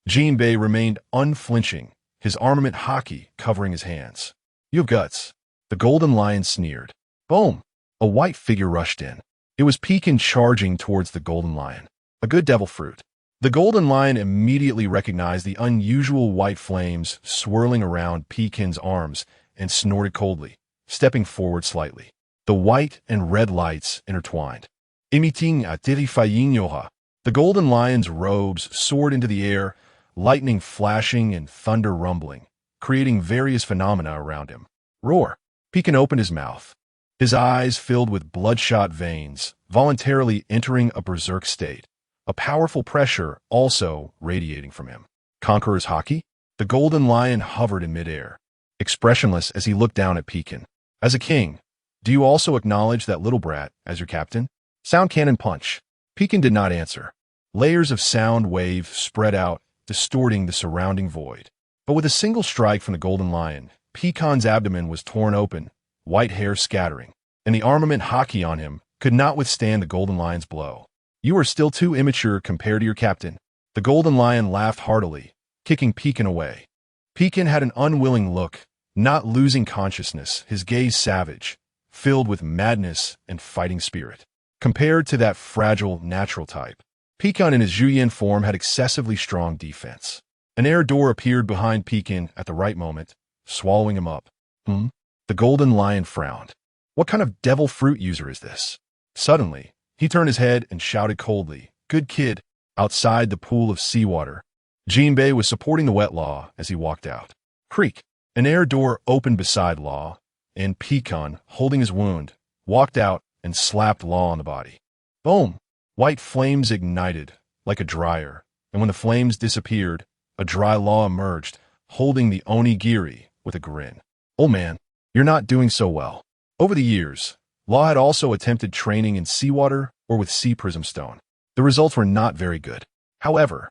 Jinbei remained unflinching, his armament hockey covering his hands. "You have guts." The Golden Lion sneered. Boom! A white figure rushed in. It was Pekin charging towards the Golden Lion. A good devil fruit. The Golden Lion immediately recognized the unusual white flames swirling around Pekin's arms and snorted coldly, stepping forward slightly. The white and red lights intertwined. Emitting a terrifying yoha. The Golden Lion's robes soared into the air, lightning flashing and thunder rumbling, creating various phenomena around him. Roar! Pekin opened his mouth, his eyes filled with bloodshot veins, voluntarily entering a berserk state, a powerful pressure also radiating from him. Conqueror's hockey? The Golden Lion hovered in midair, expressionless as he looked down at Pekin. "As a king, do you also acknowledge that little brat as your captain?" Sound cannon punch. Pekin did not answer. Layers of sound wave spread out, distorting the surrounding void. But with a single strike from the Golden Lion, Pecan's abdomen was torn open, white hair scattering, and the armament hockey on him could not withstand the Golden Lion's blow. "You are still too immature compared to your captain." The Golden Lion laughed heartily, kicking Pecan away. Pecan had an unwilling look, not losing consciousness, his gaze savage, filled with madness and fighting spirit. Compared to that fragile, natural type, Pecan in his Juyin form had excessively strong defense. An air door appeared behind Pecan at the right moment, swallowing him up. The Golden Lion frowned. What kind of devil fruit user is this? Suddenly, he turned his head and shouted coldly, "Good kid." Outside the pool of seawater, Jinbei was supporting the wet Law as he walked out. Creak. An air door opened beside Law, and Pecan, holding his wound, walked out and slapped Law on the body. Boom! White flames ignited, like a dryer, and when the flames disappeared, a dry Law emerged, holding the onigiri with a grin. "Oh man, you're not doing so well." Over the years, Law had also attempted training in seawater or with sea prism stone. The results were not very good. However,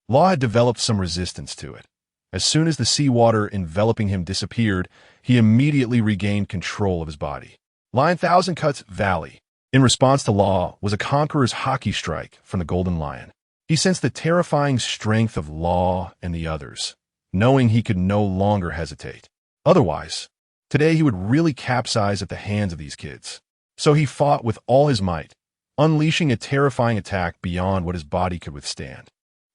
Law had developed some resistance to it. As soon as the seawater enveloping him disappeared, he immediately regained control of his body. Lion Thousand Cuts Valley. In response to Law was a conqueror's hockey strike from the Golden Lion. He sensed the terrifying strength of Law and the others, knowing he could no longer hesitate. Otherwise, today he would really capsize at the hands of these kids. So he fought with all his might, unleashing a terrifying attack beyond what his body could withstand.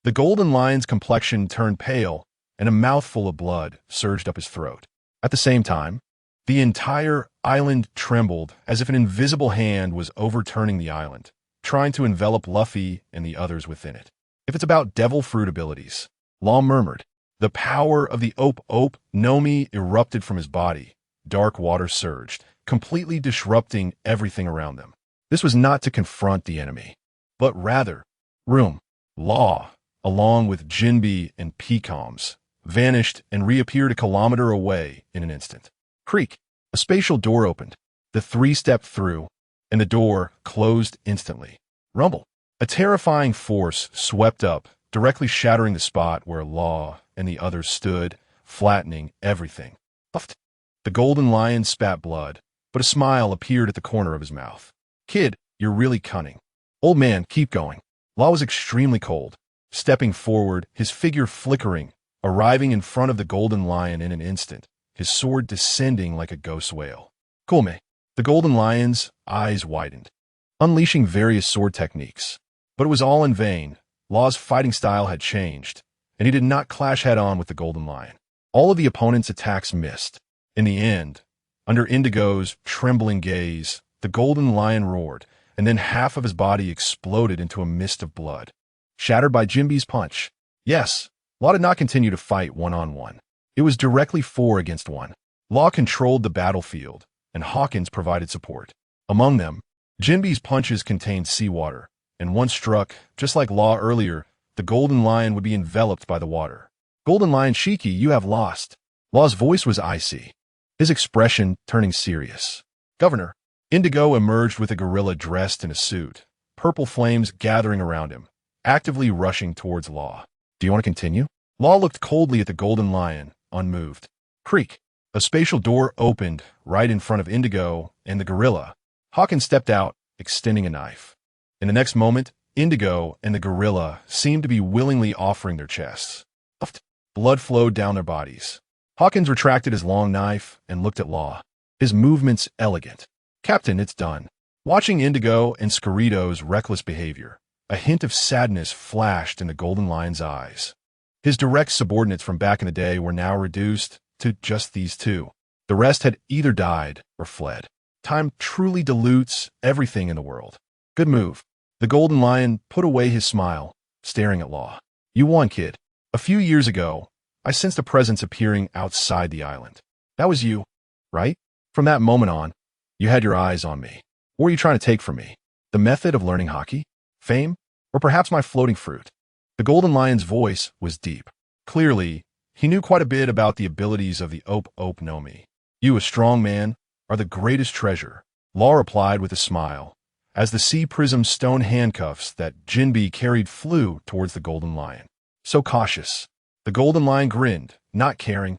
The Golden Lion's complexion turned pale, and a mouthful of blood surged up his throat. At the same time, the entire island trembled as if an invisible hand was overturning the island, trying to envelop Luffy and the others within it. "If it's about devil fruit abilities," Law murmured. The power of the Ope Ope Nomi erupted from his body. Dark water surged, completely disrupting everything around them. This was not to confront the enemy, but rather, Law, along with Jinbei and Pecan's, vanished and reappeared a kilometer away in an instant. Creak. A spatial door opened. The three stepped through, and the door closed instantly. Rumble. A terrifying force swept up, directly shattering the spot where Law and the others stood, flattening everything. Puffed. The Golden Lion spat blood, but a smile appeared at the corner of his mouth. "Kid, you're really cunning." "Old man, keep going." Law was extremely cold, stepping forward, his figure flickering, arriving in front of the Golden Lion in an instant, his sword descending like a ghost whale. "Kome." The Golden Lion's eyes widened, unleashing various sword techniques. But it was all in vain. Law's fighting style had changed, and he did not clash head-on with the Golden Lion. All of the opponent's attacks missed. In the end, under Indigo's trembling gaze, the Golden Lion roared, and then half of his body exploded into a mist of blood, shattered by Jinbei's punch. Yes, Law did not continue to fight one-on-one. It was directly 4 against 1. Law controlled the battlefield, and Hawkins provided support. Among them, Jinbei's punches contained seawater, and once struck, just like Law earlier, the Golden Lion would be enveloped by the water. "Golden Lion Shiki, you have lost." Law's voice was icy, his expression turning serious. "Governor." Indigo emerged with a gorilla dressed in a suit, purple flames gathering around him, actively rushing towards Law. "Do you want to continue?" Law looked coldly at the Golden Lion, unmoved. Creak. A spatial door opened right in front of Indigo and the gorilla. Hawkins stepped out, extending a knife. In the next moment, Indigo and the gorilla seemed to be willingly offering their chests. Puffed. Blood flowed down their bodies. Hawkins retracted his long knife and looked at Law, his movements elegant. "Captain, it's done." Watching Indigo and Scarito's reckless behavior, a hint of sadness flashed in the Golden Lion's eyes. His direct subordinates from back in the day were now reduced to just these two. The rest had either died or fled. Time truly dilutes everything in the world. "Good move." The Golden Lion put away his smile, staring at Law. "You won, kid. A few years ago, I sensed a presence appearing outside the island. That was you, right? From that moment on, you had your eyes on me. What were you trying to take from me? The method of learning hockey? Fame? Or perhaps my floating fruit?" The Golden Lion's voice was deep. Clearly, he knew quite a bit about the abilities of the Ope Ope Nomi. "You, a strong man, are the greatest treasure," Law replied with a smile, as the sea prism stone handcuffs that Jinbei carried flew towards the Golden Lion. "So cautious." The Golden Lion grinned, not caring.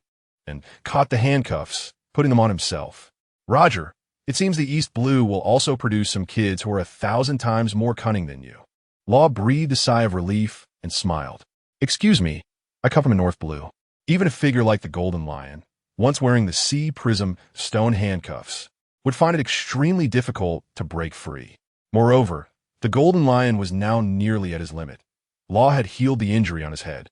and caught the handcuffs, putting them on himself. Roger, it seems the East Blue will also produce some kids who are 1,000 times more cunning than you. Law breathed a sigh of relief and smiled. Excuse me, I come from a North Blue. Even a figure like the Golden Lion, once wearing the Sea Prism stone handcuffs, would find it extremely difficult to break free. Moreover, the Golden Lion was now nearly at his limit. Law had healed the injury on his head,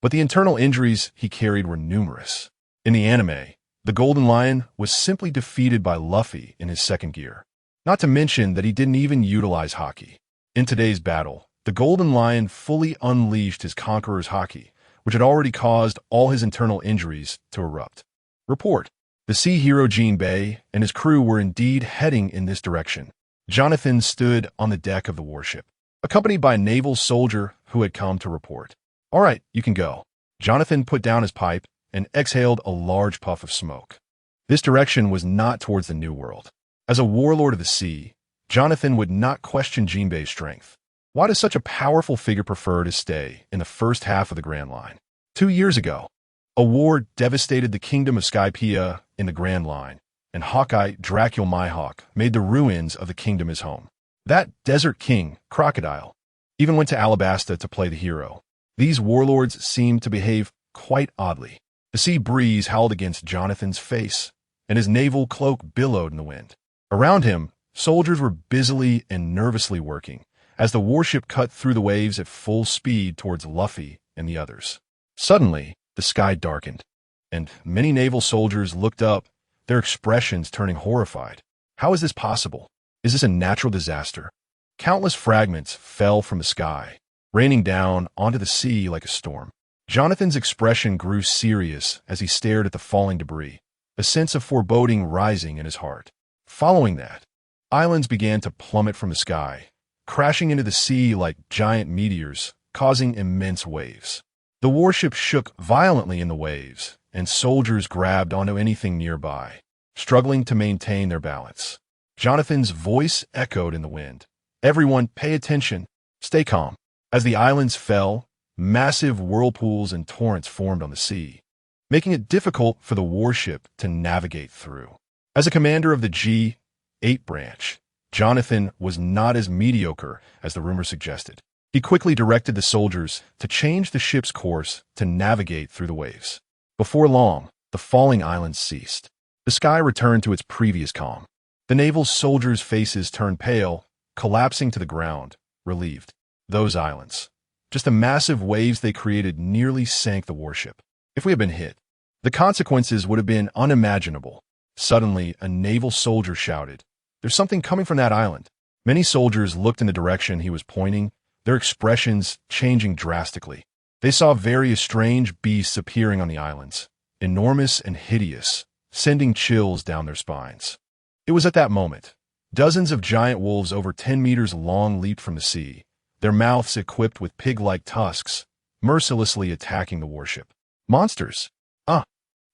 but the internal injuries he carried were numerous. In the anime, the Golden Lion was simply defeated by Luffy in his second gear. Not to mention that he didn't even utilize haki. In today's battle, the Golden Lion fully unleashed his Conqueror's haki, which had already caused all his internal injuries to erupt. Report. The sea hero Jinbei and his crew were indeed heading in this direction. Jonathan stood on the deck of the warship, accompanied by a naval soldier who had come to report. All right, you can go. Jonathan put down his pipe and exhaled a large puff of smoke. This direction was not towards the New World. As a warlord of the sea, Jonathan would not question Jinbei's strength. Why does such a powerful figure prefer to stay in the first half of the Grand Line? 2 years ago, a war devastated the kingdom of Skypiea in the Grand Line, and Hawkeye Dracul Mihawk made the ruins of the kingdom his home. That desert king, Crocodile, even went to Alabasta to play the hero. These warlords seemed to behave quite oddly. The sea breeze howled against Jonathan's face, and his naval cloak billowed in the wind. Around him, soldiers were busily and nervously working, as the warship cut through the waves at full speed towards Luffy and the others. Suddenly, the sky darkened, and many naval soldiers looked up, their expressions turning horrified. How is this possible? Is this a natural disaster? Countless fragments fell from the sky, raining down onto the sea like a storm. Jonathan's expression grew serious as he stared at the falling debris, a sense of foreboding rising in his heart. Following that, islands began to plummet from the sky, crashing into the sea like giant meteors, causing immense waves. The warship shook violently in the waves, and soldiers grabbed onto anything nearby, struggling to maintain their balance. Jonathan's voice echoed in the wind. Everyone, pay attention. Stay calm. As the islands fell, massive whirlpools and torrents formed on the sea, making it difficult for the warship to navigate through. As a commander of the G8 branch, Jonathan was not as mediocre as the rumor suggested. He quickly directed the soldiers to change the ship's course to navigate through the waves. Before long, the falling islands ceased. The sky returned to its previous calm. The naval soldiers' faces turned pale, collapsing to the ground, relieved. Those islands, just the massive waves they created, nearly sank the warship. If we had been hit, the consequences would have been unimaginable. Suddenly, a naval soldier shouted, "There's something coming from that island." Many soldiers looked in the direction he was pointing, their expressions changing drastically. They saw various strange beasts appearing on the islands, enormous and hideous, sending chills down their spines. It was at that moment, dozens of giant wolves over 10 meters long leaped from the sea, their mouths equipped with pig-like tusks, mercilessly attacking the warship. Monsters!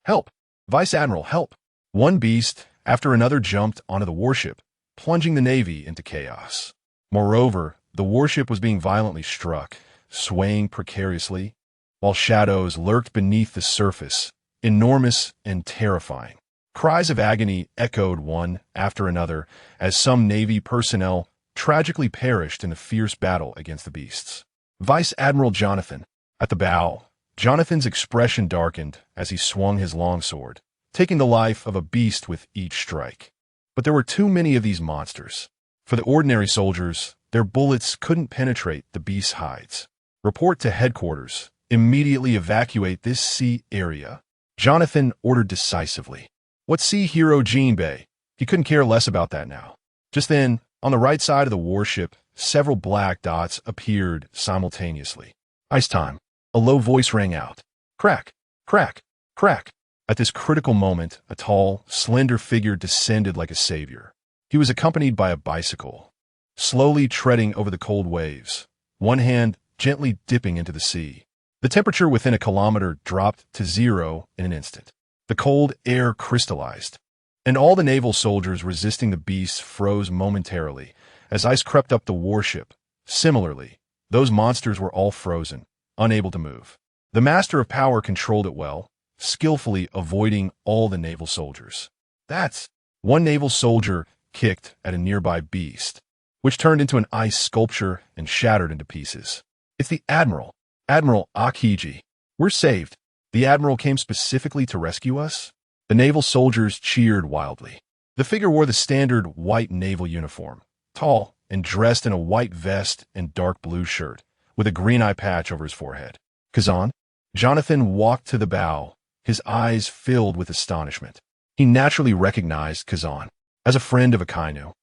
Help! Vice Admiral, help! One beast after another jumped onto the warship, plunging the Navy into chaos. Moreover, the warship was being violently struck, swaying precariously, while shadows lurked beneath the surface, enormous and terrifying. Cries of agony echoed one after another as some Navy personnel tragically perished in a fierce battle against the beasts. Vice Admiral Jonathan, at the bow, Jonathan's expression darkened as he swung his longsword, taking the life of a beast with each strike. But there were too many of these monsters. For the ordinary soldiers, their bullets couldn't penetrate the beast's hides. Report to headquarters. Immediately evacuate this sea area. Jonathan ordered decisively. What sea hero Jinbei? He couldn't care less about that now. Just then, on the right side of the warship, several black dots appeared simultaneously. Ice time. A low voice rang out. Crack, crack, crack. At this critical moment, a tall, slender figure descended like a savior. He was accompanied by a bicycle, slowly treading over the cold waves, one hand gently dipping into the sea. The temperature within a kilometer dropped to 0 in an instant. The cold air crystallized, and all the naval soldiers resisting the beasts froze momentarily as ice crept up the warship. Similarly, those monsters were all frozen, unable to move. The Master of Power controlled it well, skillfully avoiding all the naval soldiers. That's one naval soldier kicked at a nearby beast, which turned into an ice sculpture and shattered into pieces. It's the Admiral, Admiral Akiji. We're saved. The Admiral came specifically to rescue us? The naval soldiers cheered wildly. The figure wore the standard white naval uniform, tall and dressed in a white vest and dark blue shirt, with a green eye patch over his forehead. Kazan? Jonathan walked to the bow, his eyes filled with astonishment. He naturally recognized Kazan as a friend of Akainu.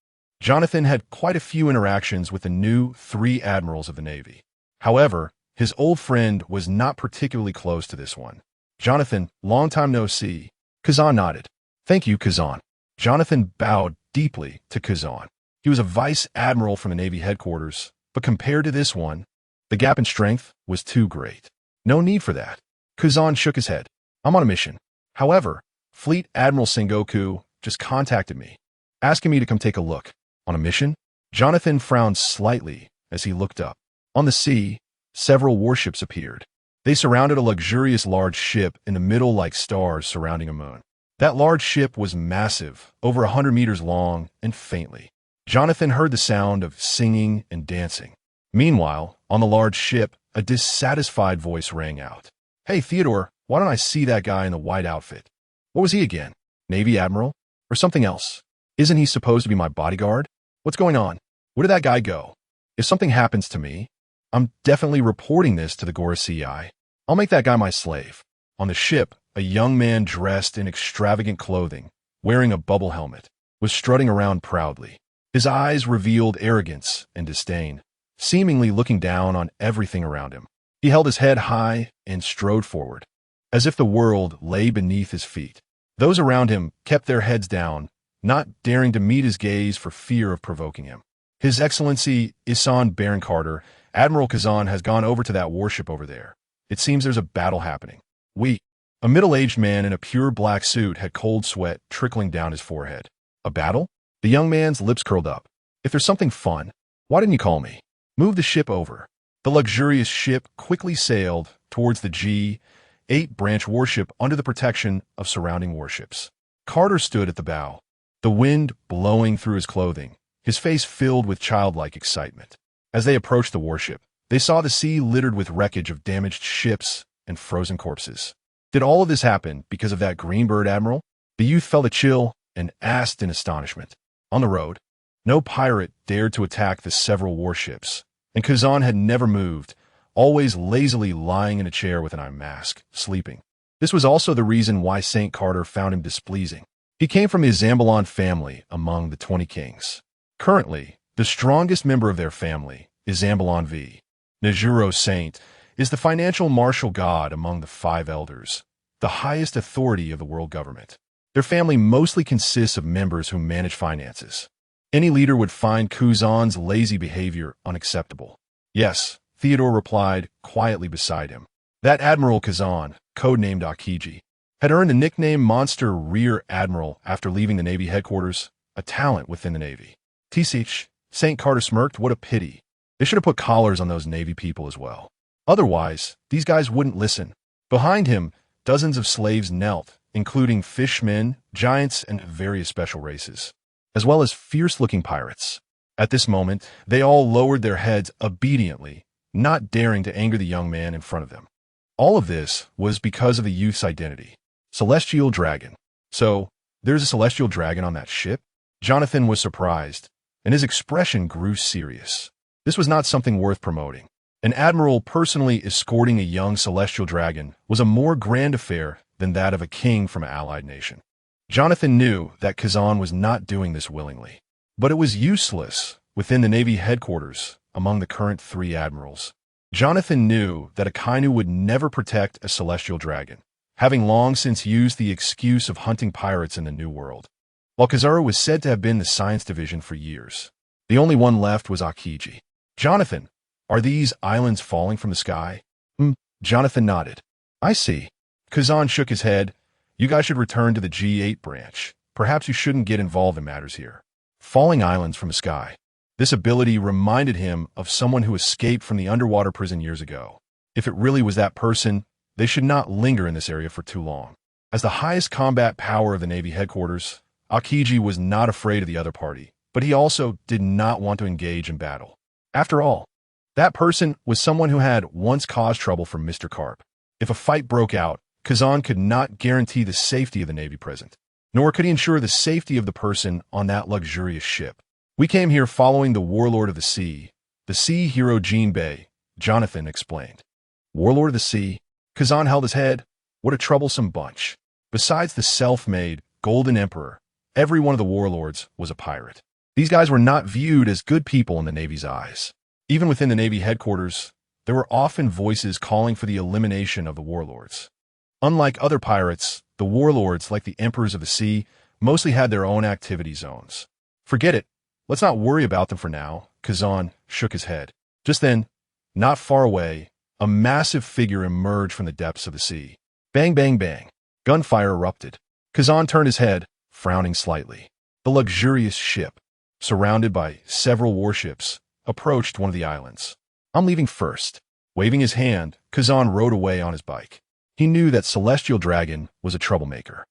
Jonathan had quite a few interactions with the new 3 admirals of the Navy. However, his old friend was not particularly close to this one. Jonathan, long time no see. Kazan nodded. Thank you, Kazan. Jonathan bowed deeply to Kazan. He was a vice admiral from the Navy headquarters, but compared to this one, the gap in strength was too great. No need for that. Kazan shook his head. I'm on a mission. However, Fleet Admiral Sengoku just contacted me, asking me to come take a look. On a mission? Jonathan frowned slightly as he looked up. On the sea, several warships appeared. They surrounded a luxurious large ship in the middle like stars surrounding a moon. That large ship was massive, over 100 meters long, and faintly. Jonathan heard the sound of singing and dancing. Meanwhile, on the large ship, a dissatisfied voice rang out. Hey, Theodore, why don't I see that guy in the white outfit? What was he again? Navy Admiral? Or something else? Isn't he supposed to be my bodyguard? What's going on? Where did that guy go? If something happens to me, I'm definitely reporting this to the Gora CI. I'll make that guy my slave. On the ship, a young man dressed in extravagant clothing, wearing a bubble helmet, was strutting around proudly. His eyes revealed arrogance and disdain, seemingly looking down on everything around him. He held his head high and strode forward, as if the world lay beneath his feet. Those around him kept their heads down, not daring to meet his gaze for fear of provoking him. His Excellency Isan Baron Carter, Admiral Kazan has gone over to that warship over there. It seems there's a battle happening. A middle-aged man in a pure black suit had cold sweat trickling down his forehead. A battle? The young man's lips curled up. If there's something fun, why didn't you call me? Move the ship over. The luxurious ship quickly sailed towards the G-8 branch warship under the protection of surrounding warships. Carter stood at the bow, the wind blowing through his clothing, his face filled with childlike excitement. As they approached the warship, they saw the sea littered with wreckage of damaged ships and frozen corpses. Did all of this happen because of that Greenbird Admiral? The youth felt a chill and asked in astonishment. On the road, no pirate dared to attack the several warships, and Kazan had never moved, always lazily lying in a chair with an eye mask, sleeping. This was also the reason why St. Carter found him displeasing. He came from the Zambalon family among the 20 kings. Currently, the strongest member of their family is Zambalon V. Nejuro Saint is the financial martial god among the 5 elders, the highest authority of the world government. Their family mostly consists of members who manage finances. Any leader would find Kazan's lazy behavior unacceptable. Yes, Theodore replied quietly beside him. That Admiral Kazan, codenamed Akiji, had earned the nickname Monster Rear Admiral after leaving the Navy headquarters, a talent within the Navy. T.C.H. St. Carter smirked. What a pity. They should have put collars on those Navy people as well. Otherwise, these guys wouldn't listen. Behind him, dozens of slaves knelt, including fishmen, giants, and various special races, as well as fierce-looking pirates. At this moment, they all lowered their heads obediently, not daring to anger the young man in front of them. All of this was because of the youth's identity. Celestial Dragon. So, there's a Celestial Dragon on that ship? Jonathan was surprised, and his expression grew serious. This was not something worth promoting. An admiral personally escorting a young celestial dragon was a more grand affair than that of a king from an allied nation. Jonathan knew that Kazan was not doing this willingly, but it was useless within the Navy headquarters among the current 3 admirals. Jonathan knew that Akainu would never protect a celestial dragon, having long since used the excuse of hunting pirates in the New World. While Kazara was said to have been the science division for years, the only one left was Akiji. Jonathan, are these islands falling from the sky? Jonathan nodded. I see. Kazan shook his head. You guys should return to the G8 branch. Perhaps you shouldn't get involved in matters here. Falling islands from the sky. This ability reminded him of someone who escaped from the underwater prison years ago. If it really was that person, they should not linger in this area for too long. As the highest combat power of the Navy headquarters, Akiji was not afraid of the other party, but he also did not want to engage in battle. After all, that person was someone who had once caused trouble for Mr. Karp. If a fight broke out, Kazan could not guarantee the safety of the Navy present, nor could he ensure the safety of the person on that luxurious ship. We came here following the warlord of the sea hero Jinbei, Jonathan explained. Warlord of the sea? Kazan held his head. What a troublesome bunch. Besides the self-made Golden Emperor, every one of the warlords was a pirate. These guys were not viewed as good people in the Navy's eyes. Even within the Navy headquarters, there were often voices calling for the elimination of the warlords. Unlike other pirates, the warlords, like the emperors of the sea, mostly had their own activity zones. Forget it. Let's not worry about them for now. Kazan shook his head. Just then, not far away, a massive figure emerged from the depths of the sea. Bang, bang, bang. Gunfire erupted. Kazan turned his head, frowning slightly. The luxurious ship, surrounded by several warships, approached one of the islands. I'm leaving first. Waving his hand, Kazan rode away on his bike. He knew that Celestial Dragon was a troublemaker.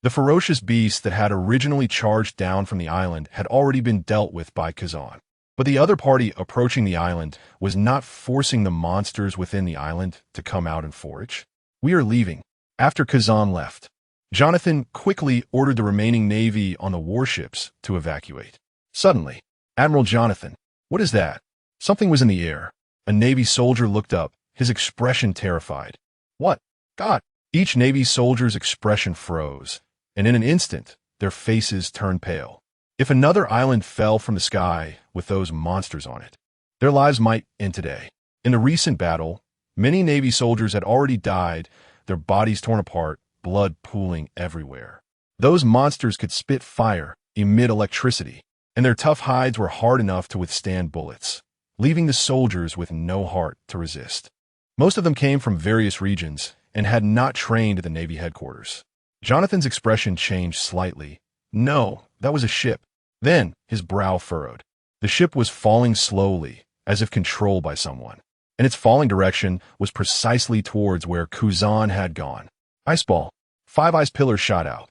The ferocious beast that had originally charged down from the island had already been dealt with by Kazan. But the other party approaching the island was not forcing the monsters within the island to come out and forage. We are leaving. After Kazan left, Jonathan quickly ordered the remaining Navy on the warships to evacuate. Suddenly, Admiral Jonathan, what is that? Something was in the air. A Navy soldier looked up, his expression terrified. What? God! Each Navy soldier's expression froze, and in an instant, their faces turned pale. If another island fell from the sky with those monsters on it, their lives might end today. In the recent battle, many Navy soldiers had already died, their bodies torn apart, blood pooling everywhere. Those monsters could spit fire, emit electricity, and their tough hides were hard enough to withstand bullets, leaving the soldiers with no heart to resist. Most of them came from various regions and had not trained at the Navy headquarters. Jonathan's expression changed slightly. No, that was a ship. Then his brow furrowed. The ship was falling slowly, as if controlled by someone, and its falling direction was precisely towards where Kazan had gone. Iceball. 5 ice pillars shot out,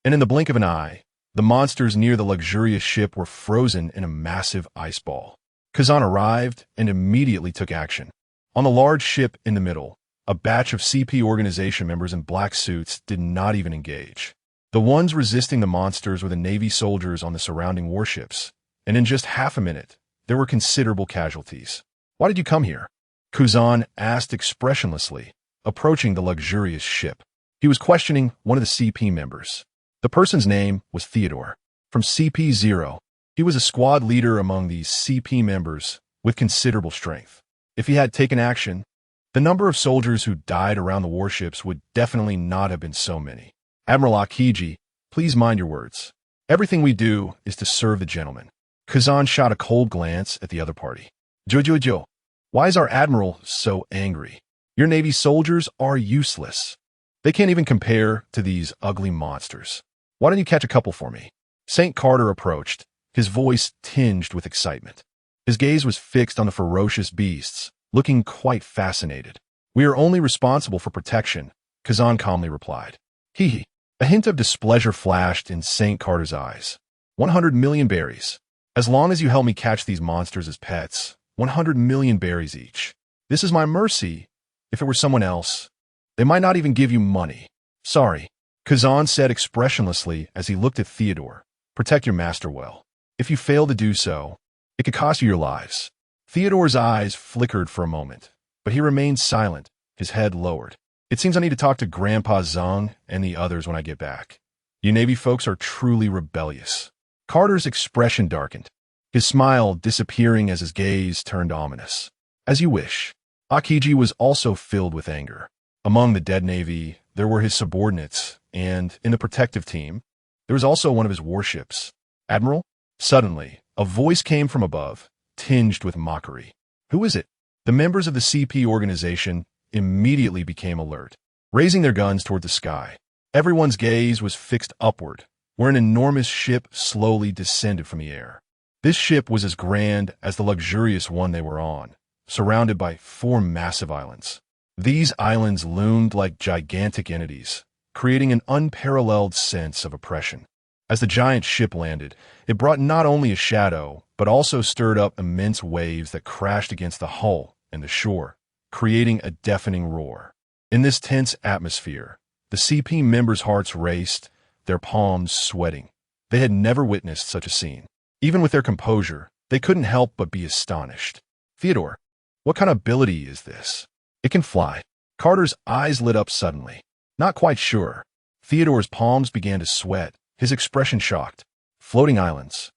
and in the blink of an eye, the monsters near the luxurious ship were frozen in a massive ice ball. Kazan arrived and immediately took action. On the large ship in the middle, a batch of CP organization members in black suits did not even engage. The ones resisting the monsters were the Navy soldiers on the surrounding warships, and in just half a minute, there were considerable casualties. Why did you come here? Kazan asked expressionlessly, approaching the luxurious ship. He was questioning one of the CP members. The person's name was Theodore. From CP-0, he was a squad leader among these CP members with considerable strength. If he had taken action, the number of soldiers who died around the warships would definitely not have been so many. Admiral Akiji, please mind your words. Everything we do is to serve the gentleman. Kazan shot a cold glance at the other party. Jojo, why is our admiral so angry? Your Navy soldiers are useless. They can't even compare to these ugly monsters. Why don't you catch a couple for me? St. Carter approached, his voice tinged with excitement. His gaze was fixed on the ferocious beasts, looking quite fascinated. We are only responsible for protection, Kazan calmly replied. Hee. A hint of displeasure flashed in St. Carter's eyes. 100 million berries. As long as you help me catch these monsters as pets, 100 million berries each. This is my mercy. If it were someone else, they might not even give you money. Sorry, Kazan said expressionlessly as he looked at Theodore. Protect your master well. If you fail to do so, it could cost you your lives. Theodore's eyes flickered for a moment, but he remained silent, his head lowered. It seems I need to talk to Grandpa Zhang and the others when I get back. You Navy folks are truly rebellious. Carter's expression darkened, his smile disappearing as his gaze turned ominous. As you wish. Akiji was also filled with anger. Among the dead Navy, there were his subordinates, and in the protective team, there was also one of his warships. Admiral? Suddenly, a voice came from above, tinged with mockery. Who is it? The members of the CP organization immediately became alert, raising their guns toward the sky. Everyone's gaze was fixed upward, where an enormous ship slowly descended from the air. This ship was as grand as the luxurious one they were on, surrounded by 4 massive islands. These islands loomed like gigantic entities, creating an unparalleled sense of oppression. As the giant ship landed, it brought not only a shadow, but also stirred up immense waves that crashed against the hull and the shore, creating a deafening roar. In this tense atmosphere, the CP members' hearts raced, their palms sweating. They had never witnessed such a scene. Even with their composure, they couldn't help but be astonished. Theodore, what kind of ability is this? It can fly. Carter's eyes lit up suddenly. Not quite sure. Theodore's palms began to sweat, his expression shocked. Floating islands.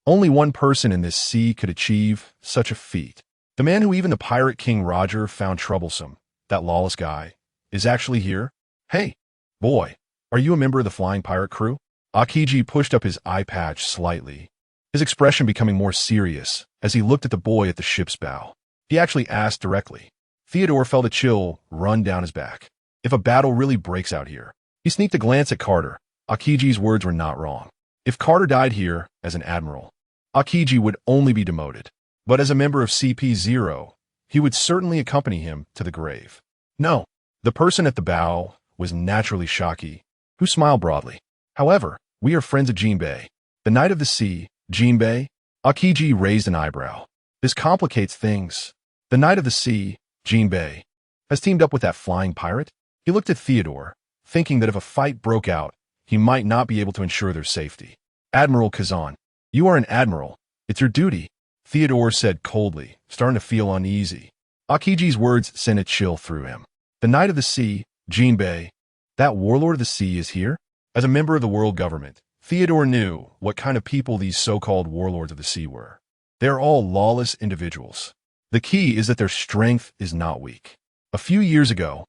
Only one person in this sea could achieve such a feat. The man who even the pirate king Roger found troublesome, that lawless guy, is actually here? Hey, boy, are you a member of the flying pirate crew? Akiji pushed up his eye patch slightly, his expression becoming more serious as he looked at the boy at the ship's bow. He actually asked directly. Theodore felt a chill run down his back. If a battle really breaks out here. He sneaked a glance at Carter. Akiji's words were not wrong. If Carter died here as an admiral, Akiji would only be demoted. But as a member of CP0, he would certainly accompany him to the grave. No, the person at the bow was naturally Shaki, who smiled broadly. However, we are friends of Jinbei. The Knight of the Sea, Jinbei? Akiji raised an eyebrow. This complicates things. The Knight of the Sea, Jinbei, has teamed up with that flying pirate? He looked at Theodore, thinking that if a fight broke out, he might not be able to ensure their safety. Admiral Kazan, you are an admiral. It's your duty, Theodore said coldly, starting to feel uneasy. Akiji's words sent a chill through him. The Knight of the Sea, Jinbei, that warlord of the sea is here? As a member of the world government, Theodore knew what kind of people these so-called warlords of the sea were. They are all lawless individuals. The key is that their strength is not weak. A few years ago,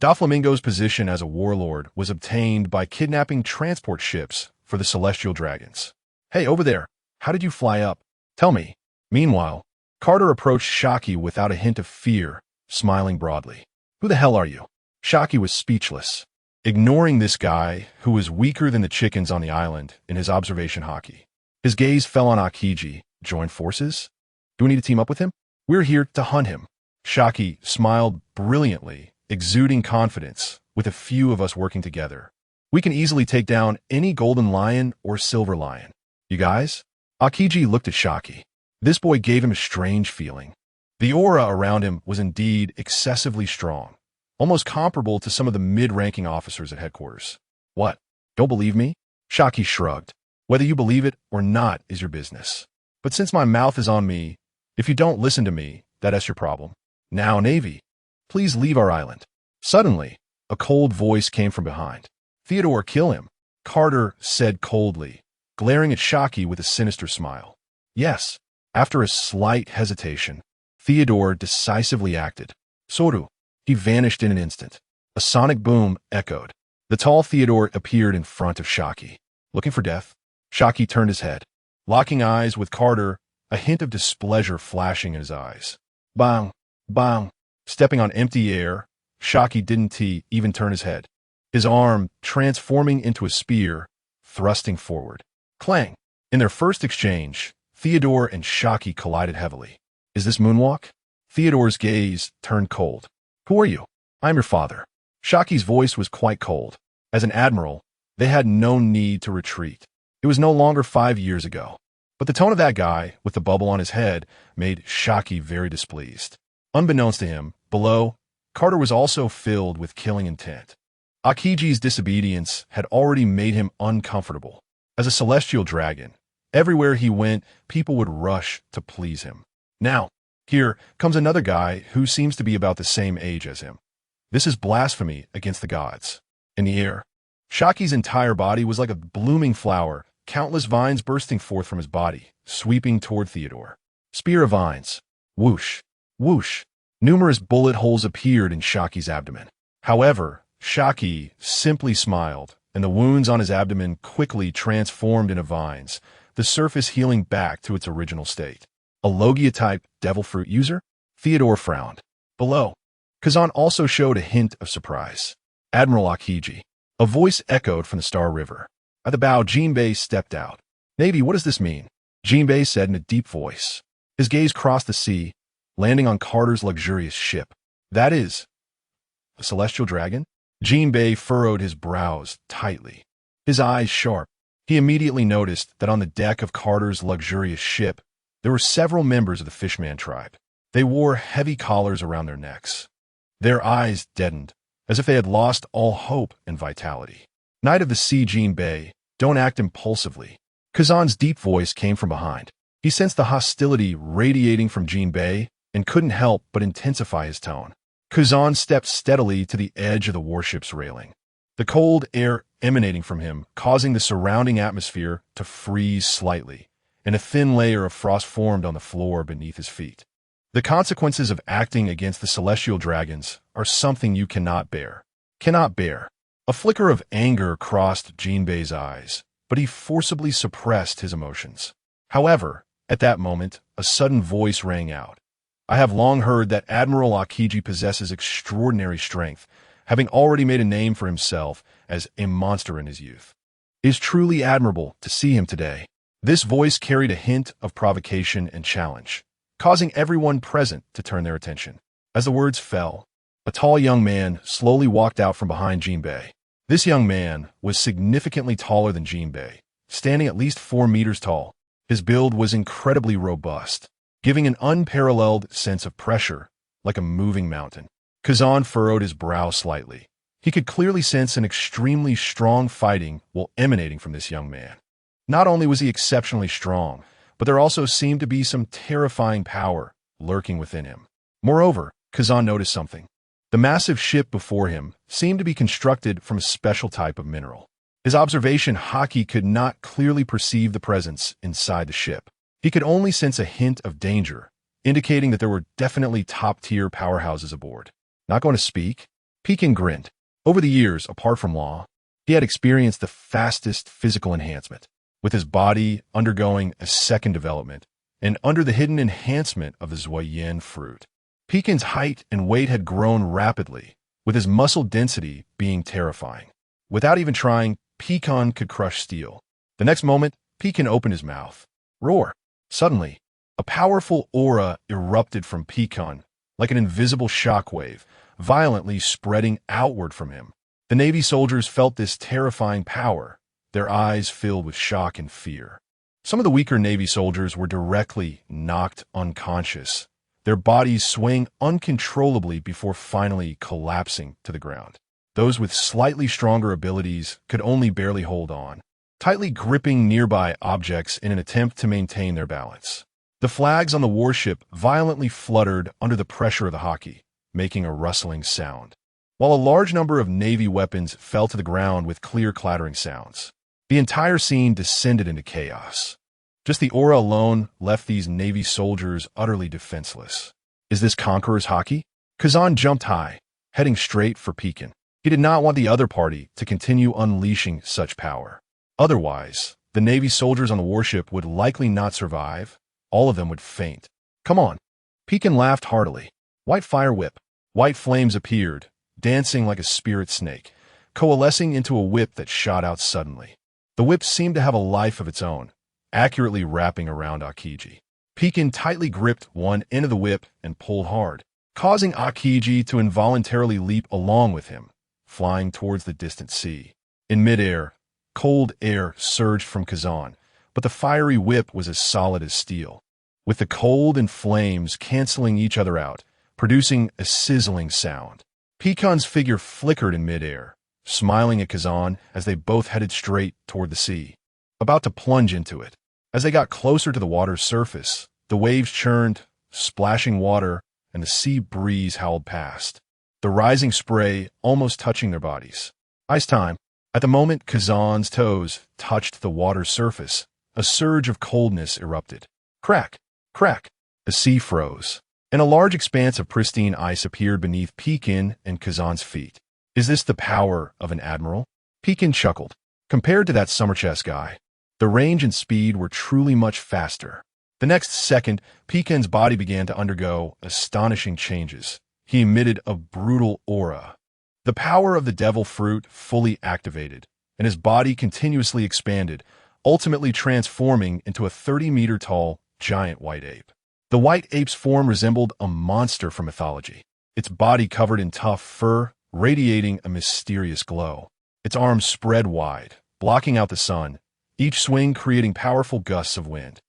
Doflamingo's position as a warlord was obtained by kidnapping transport ships for the Celestial Dragons. Hey, over there, how did you fly up? Tell me. Meanwhile, Carter approached Shaki without a hint of fear, smiling broadly. Who the hell are you? Shaki was speechless, ignoring this guy who was weaker than the chickens on the island in his observation hockey. His gaze fell on Akiji. Join forces? Do we need to team up with him? We're here to hunt him. Shaki smiled brilliantly, exuding confidence, with a few of us working together. We can easily take down any golden lion or silver lion. You guys? Akiji looked at Shaki. This boy gave him a strange feeling. The aura around him was indeed excessively strong, almost comparable to some of the mid-ranking officers at headquarters. What? Don't believe me? Shaki shrugged. Whether you believe it or not is your business. But since my mouth is on me, if you don't listen to me, that's your problem. Now, Navy, please leave our island. Suddenly, a cold voice came from behind. Theodore, kill him, Carter said coldly, glaring at Shaki with a sinister smile. Yes. After a slight hesitation, Theodore decisively acted. Soru. He vanished in an instant. A sonic boom echoed. The tall Theodore appeared in front of Shaki. Looking for death? Shaki turned his head, locking eyes with Carter, a hint of displeasure flashing in his eyes. Bang! Bang! Stepping on empty air, Shaki didn't even turn his head. His arm transforming into a spear, thrusting forward. Clang! In their first exchange, Theodore and Shaki collided heavily. Is this moonwalk? Theodore's gaze turned cold. Who are you? I'm your father. Shaki's voice was quite cold. As an admiral, they had no need to retreat. It was no longer 5 years ago. But the tone of that guy, with the bubble on his head, made Shaki very displeased. Unbeknownst to him, below, Carter was also filled with killing intent. Akiji's disobedience had already made him uncomfortable. As a celestial dragon, everywhere he went, people would rush to please him. Now, here comes another guy who seems to be about the same age as him. This is blasphemy against the gods. In the air, Shaki's entire body was like a blooming flower, countless vines bursting forth from his body, sweeping toward Theodore. Spear of vines. Whoosh. Whoosh. Numerous bullet holes appeared in Shaki's abdomen. However, Shaki simply smiled, and the wounds on his abdomen quickly transformed into vines, the surface healing back to its original state. A Logia-type devil fruit user? Theodore frowned. Below, Kazan also showed a hint of surprise. Admiral Akiji. A voice echoed from the Star River. At the bow, Jinbei stepped out. Navy, what does this mean? Jinbei said in a deep voice. His gaze crossed the sea, landing on Carter's luxurious ship. That is, A celestial dragon? Jinbei furrowed his brows tightly, his eyes sharp. He immediately noticed that on the deck of Carter's luxurious ship, there were several members of the Fishman tribe. They wore heavy collars around their necks. Their eyes deadened, as if they had lost all hope and vitality. Knight of the Sea Jinbei, don't act impulsively. Kazan's deep voice came from behind. He sensed the hostility radiating from Jinbei and couldn't help but intensify his tone. Kazan stepped steadily to the edge of the warship's railing, the cold air emanating from him causing the surrounding atmosphere to freeze slightly, and a thin layer of frost formed on the floor beneath his feet. The consequences of acting against the celestial dragons are something you cannot bear. Cannot bear. A flicker of anger crossed Jinbei's eyes, but he forcibly suppressed his emotions. However, at that moment, a sudden voice rang out. I have long heard that Admiral Aokiji possesses extraordinary strength, having already made a name for himself as a monster in his youth. It is truly admirable to see him today. This voice carried a hint of provocation and challenge, causing everyone present to turn their attention. As the words fell, a tall young man slowly walked out from behind Jinbei. This young man was significantly taller than Jinbei, standing at least 4 meters tall. His build was incredibly robust, giving an unparalleled sense of pressure, like a moving mountain. Kazan furrowed his brow slightly. He could clearly sense an extremely strong fighting will emanating from this young man. Not only was he exceptionally strong, but there also seemed to be some terrifying power lurking within him. Moreover, Kazan noticed something. The massive ship before him seemed to be constructed from a special type of mineral. His observation haki could not clearly perceive the presence inside the ship. He could only sense a hint of danger, indicating that there were definitely top-tier powerhouses aboard. Not going to speak? Pekin grinned. Over the years, apart from Law, he had experienced the fastest physical enhancement, with his body undergoing a second development, and under the hidden enhancement of the Zuoyan fruit. Pekin's height and weight had grown rapidly, with his muscle density being terrifying. Without even trying, Pekin could crush steel. The next moment, Pekin opened his mouth. Roar! Suddenly, a powerful aura erupted from Pekin, like an invisible shockwave, violently spreading outward from him. The Navy soldiers felt this terrifying power, their eyes filled with shock and fear. Some of the weaker Navy soldiers were directly knocked unconscious, their bodies swaying uncontrollably before finally collapsing to the ground. Those with slightly stronger abilities could only barely hold on, tightly gripping nearby objects in an attempt to maintain their balance. The flags on the warship violently fluttered under the pressure of the haki, making a rustling sound, while a large number of Navy weapons fell to the ground with clear clattering sounds. The entire scene descended into chaos. Just the aura alone left these Navy soldiers utterly defenseless. Is this Conqueror's haki? Kazan jumped high, heading straight for Pekin. He did not want the other party to continue unleashing such power. Otherwise, the Navy soldiers on the warship would likely not survive. All of them would faint. Come on. Pekin laughed heartily. White fire whip. White flames appeared, dancing like a spirit snake, coalescing into a whip that shot out suddenly. The whip seemed to have a life of its own, accurately wrapping around Aokiji. Pekin tightly gripped one end of the whip and pulled hard, causing Aokiji to involuntarily leap along with him, flying towards the distant sea. In midair, cold air surged from Kazan, but the fiery whip was as solid as steel, with the cold and flames canceling each other out, producing a sizzling sound. Pekin's figure flickered in midair, smiling at Kazan as they both headed straight toward the sea, about to plunge into it. As they got closer to the water's surface, the waves churned, splashing water, and the sea breeze howled past, the rising spray almost touching their bodies. Ice time. At the moment Kazan's toes touched the water's surface, a surge of coldness erupted. Crack! Crack! The sea froze, and a large expanse of pristine ice appeared beneath Pekin and Kazan's feet. Is this the power of an admiral? Pekin chuckled. Compared to that summer chess guy, the range and speed were truly much faster. The next second, Pekin's body began to undergo astonishing changes. He emitted a brutal aura. The power of the devil fruit fully activated, and his body continuously expanded, ultimately transforming into a 30-meter-tall giant white ape. The white ape's form resembled a monster from mythology, its body covered in tough fur, radiating a mysterious glow. Its arms spread wide, blocking out the sun, each swing creating powerful gusts of wind.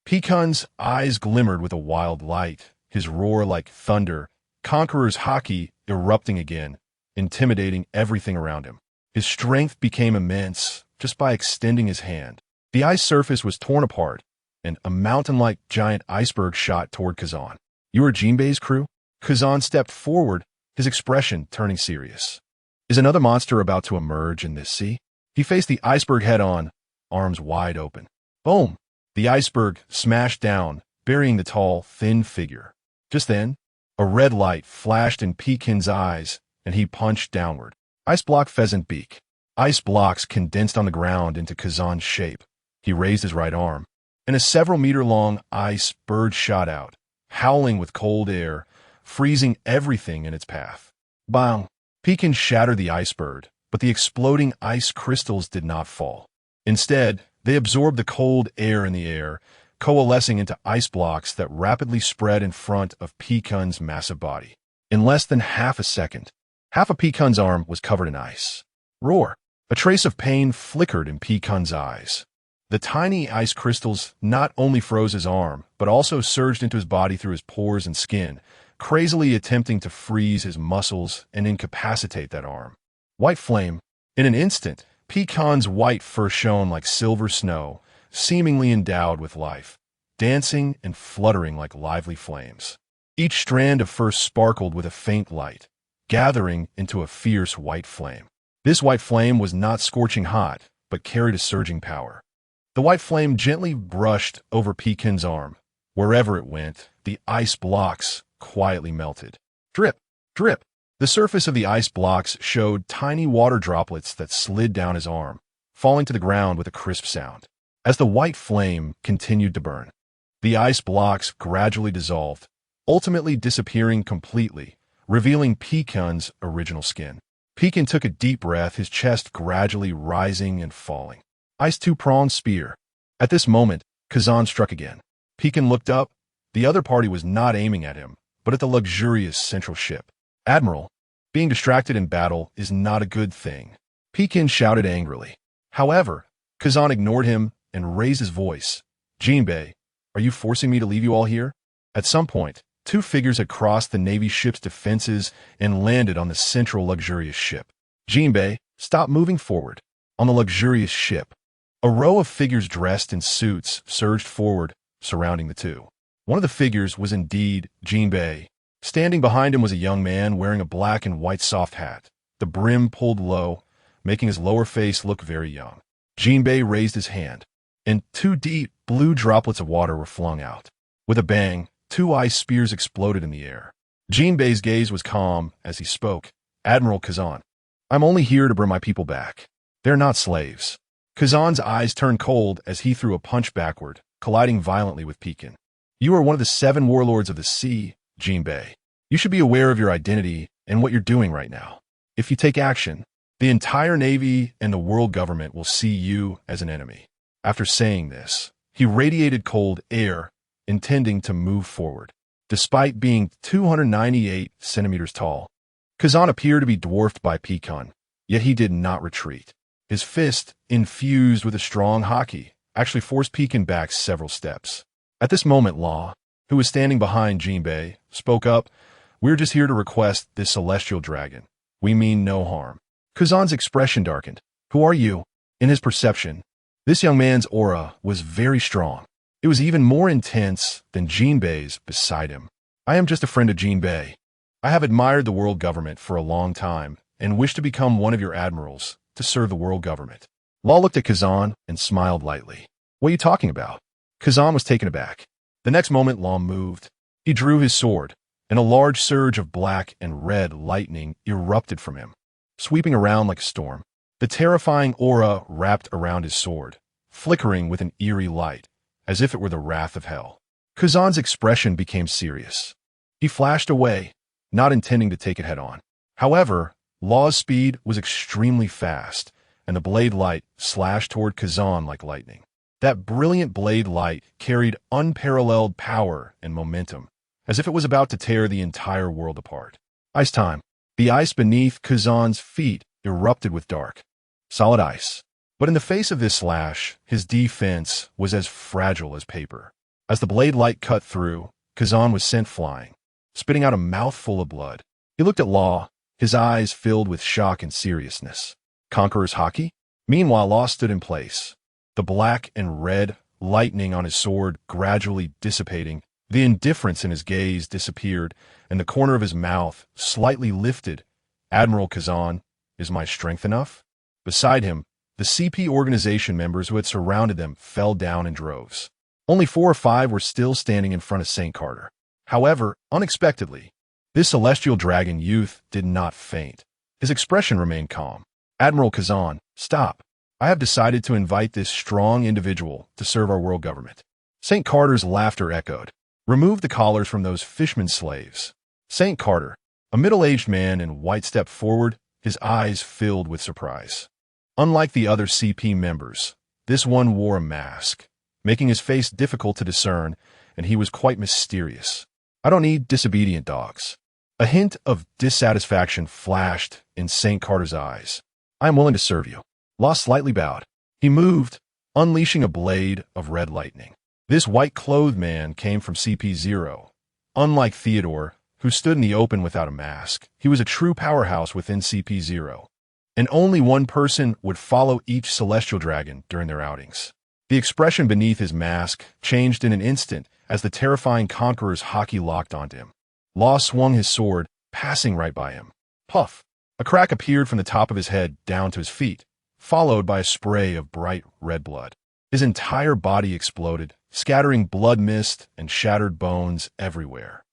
Peacon's eyes glimmered with a wild light, his roar like thunder, Conqueror's haki erupting again, intimidating everything around him. His strength became immense just by extending his hand. The ice surface was torn apart, and a mountain-like giant iceberg shot toward Kazan. "You are Jinbei's crew?" Kazan stepped forward, his expression turning serious. "Is another monster about to emerge in this sea?" He faced the iceberg head-on, arms wide open. Boom! The iceberg smashed down, burying the tall, thin figure. Just then, a red light flashed in Peacon's eyes, and he punched downward. Ice block pheasant beak. Ice blocks condensed on the ground into Kazan's shape. He raised his right arm, and a several-meter-long ice bird shot out, howling with cold air, freezing everything in its path. Bang! Peacan shattered the ice bird, but the exploding ice crystals did not fall. Instead, they absorbed the cold air in the air, coalescing into ice blocks that rapidly spread in front of Peacon's massive body. In less than half a second, half of Peacon's arm was covered in ice. Roar! A trace of pain flickered in Peacon's eyes. The tiny ice crystals not only froze his arm, but also surged into his body through his pores and skin, crazily attempting to freeze his muscles and incapacitate that arm. White flame. In an instant, Peacon's white fur shone like silver snow, seemingly endowed with life, dancing and fluttering like lively flames. Each strand of fur sparkled with a faint light, gathering into a fierce white flame. This white flame was not scorching hot, but carried a surging power. The white flame gently brushed over Peacon's arm. Wherever it went, the ice blocks quietly melted. Drip, drip. The surface of the ice blocks showed tiny water droplets that slid down his arm, falling to the ground with a crisp sound. As the white flame continued to burn, the ice blocks gradually dissolved, ultimately disappearing completely, revealing Peacon's original skin. Peacan took a deep breath, his chest gradually rising and falling. Ice two-pronged spear. At this moment, Kazan struck again. Peacan looked up. The other party was not aiming at him, but at the luxurious central ship. "Admiral, being distracted in battle is not a good thing," Peacan shouted angrily. However, Kazan ignored him and raised his voice. "Jinbei, are you forcing me to leave you all here?" At some point, two figures had crossed the Navy ship's defenses and landed on the central luxurious ship. "Jinbei, stop moving forward." On the luxurious ship, a row of figures dressed in suits surged forward, surrounding the two. One of the figures was indeed Jinbei. Standing behind him was a young man wearing a black and white soft hat, the brim pulled low, making his lower face look very young. Jinbei raised his hand, and two deep, blue droplets of water were flung out. With a bang, two ice spears exploded in the air. Jinbei's gaze was calm as he spoke. "Admiral Kazan, I'm only here to bring my people back. They're not slaves." Kazan's eyes turned cold as he threw a punch backward, colliding violently with Peacan. "You are one of the 7 warlords of the sea, Jinbei. You should be aware of your identity and what you're doing right now. If you take action, the entire Navy and the world government will see you as an enemy." After saying this, he radiated cold air, intending to move forward. Despite being 298 centimeters tall, Kazan appeared to be dwarfed by Peacan, yet he did not retreat. His fist, infused with a strong haki, actually forced Peacan back several steps. At this moment, Law, who was standing behind Jinbei, spoke up. "We're just here to request this celestial dragon. We mean no harm." Kazan's expression darkened. "Who are you?" In his perception, this young man's aura was very strong. It was even more intense than Jinbei's beside him. "I am just a friend of Jinbei. I have admired the world government for a long time and wish to become one of your admirals to serve the world government." Law looked at Kazan and smiled lightly. "What are you talking about?" Kazan was taken aback. The next moment, Law moved. He drew his sword, and a large surge of black and red lightning erupted from him, sweeping around like a storm. The terrifying aura wrapped around his sword, flickering with an eerie light, as if it were the wrath of hell. Kazan's expression became serious. He flashed away, not intending to take it head-on. However, Law's speed was extremely fast, and the blade light slashed toward Kazan like lightning. That brilliant blade light carried unparalleled power and momentum, as if it was about to tear the entire world apart. "Ice time." The ice beneath Kazan's feet erupted with dark, solid ice. But in the face of this slash, his defense was as fragile as paper. As the blade light cut through, Kazan was sent flying, spitting out a mouthful of blood. He looked at Law, his eyes filled with shock and seriousness. Conqueror's hockey? Meanwhile, Law stood in place, the black and red lightning on his sword gradually dissipating. The indifference in his gaze disappeared, and the corner of his mouth slightly lifted. Admiral Kazan, is my strength enough? Beside him, the CP organization members who had surrounded them fell down in droves. Only 4 or 5 were still standing in front of St. Carter. However, unexpectedly, this celestial dragon youth did not faint. His expression remained calm. Admiral Kazan, stop. I have decided to invite this strong individual to serve our world government. St. Carter's laughter echoed. Remove the collars from those fishermen slaves. St. Carter, a middle-aged man in white, stepped forward, his eyes filled with surprise. Unlike the other CP members, this one wore a mask, making his face difficult to discern, and he was quite mysterious. I don't need disobedient dogs. A hint of dissatisfaction flashed in St. Carter's eyes. I am willing to serve you. Law slightly bowed. He moved, unleashing a blade of red lightning. This white-clothed man came from CP0. Unlike Theodore, who stood in the open without a mask, he was a true powerhouse within CP0. And only one person would follow each celestial dragon during their outings. The expression beneath his mask changed in an instant as the terrifying conqueror's hockey locked onto him. Law swung his sword, passing right by him. Puff! A crack appeared from the top of his head down to his feet, followed by a spray of bright red blood. His entire body exploded, scattering blood mist and shattered bones everywhere.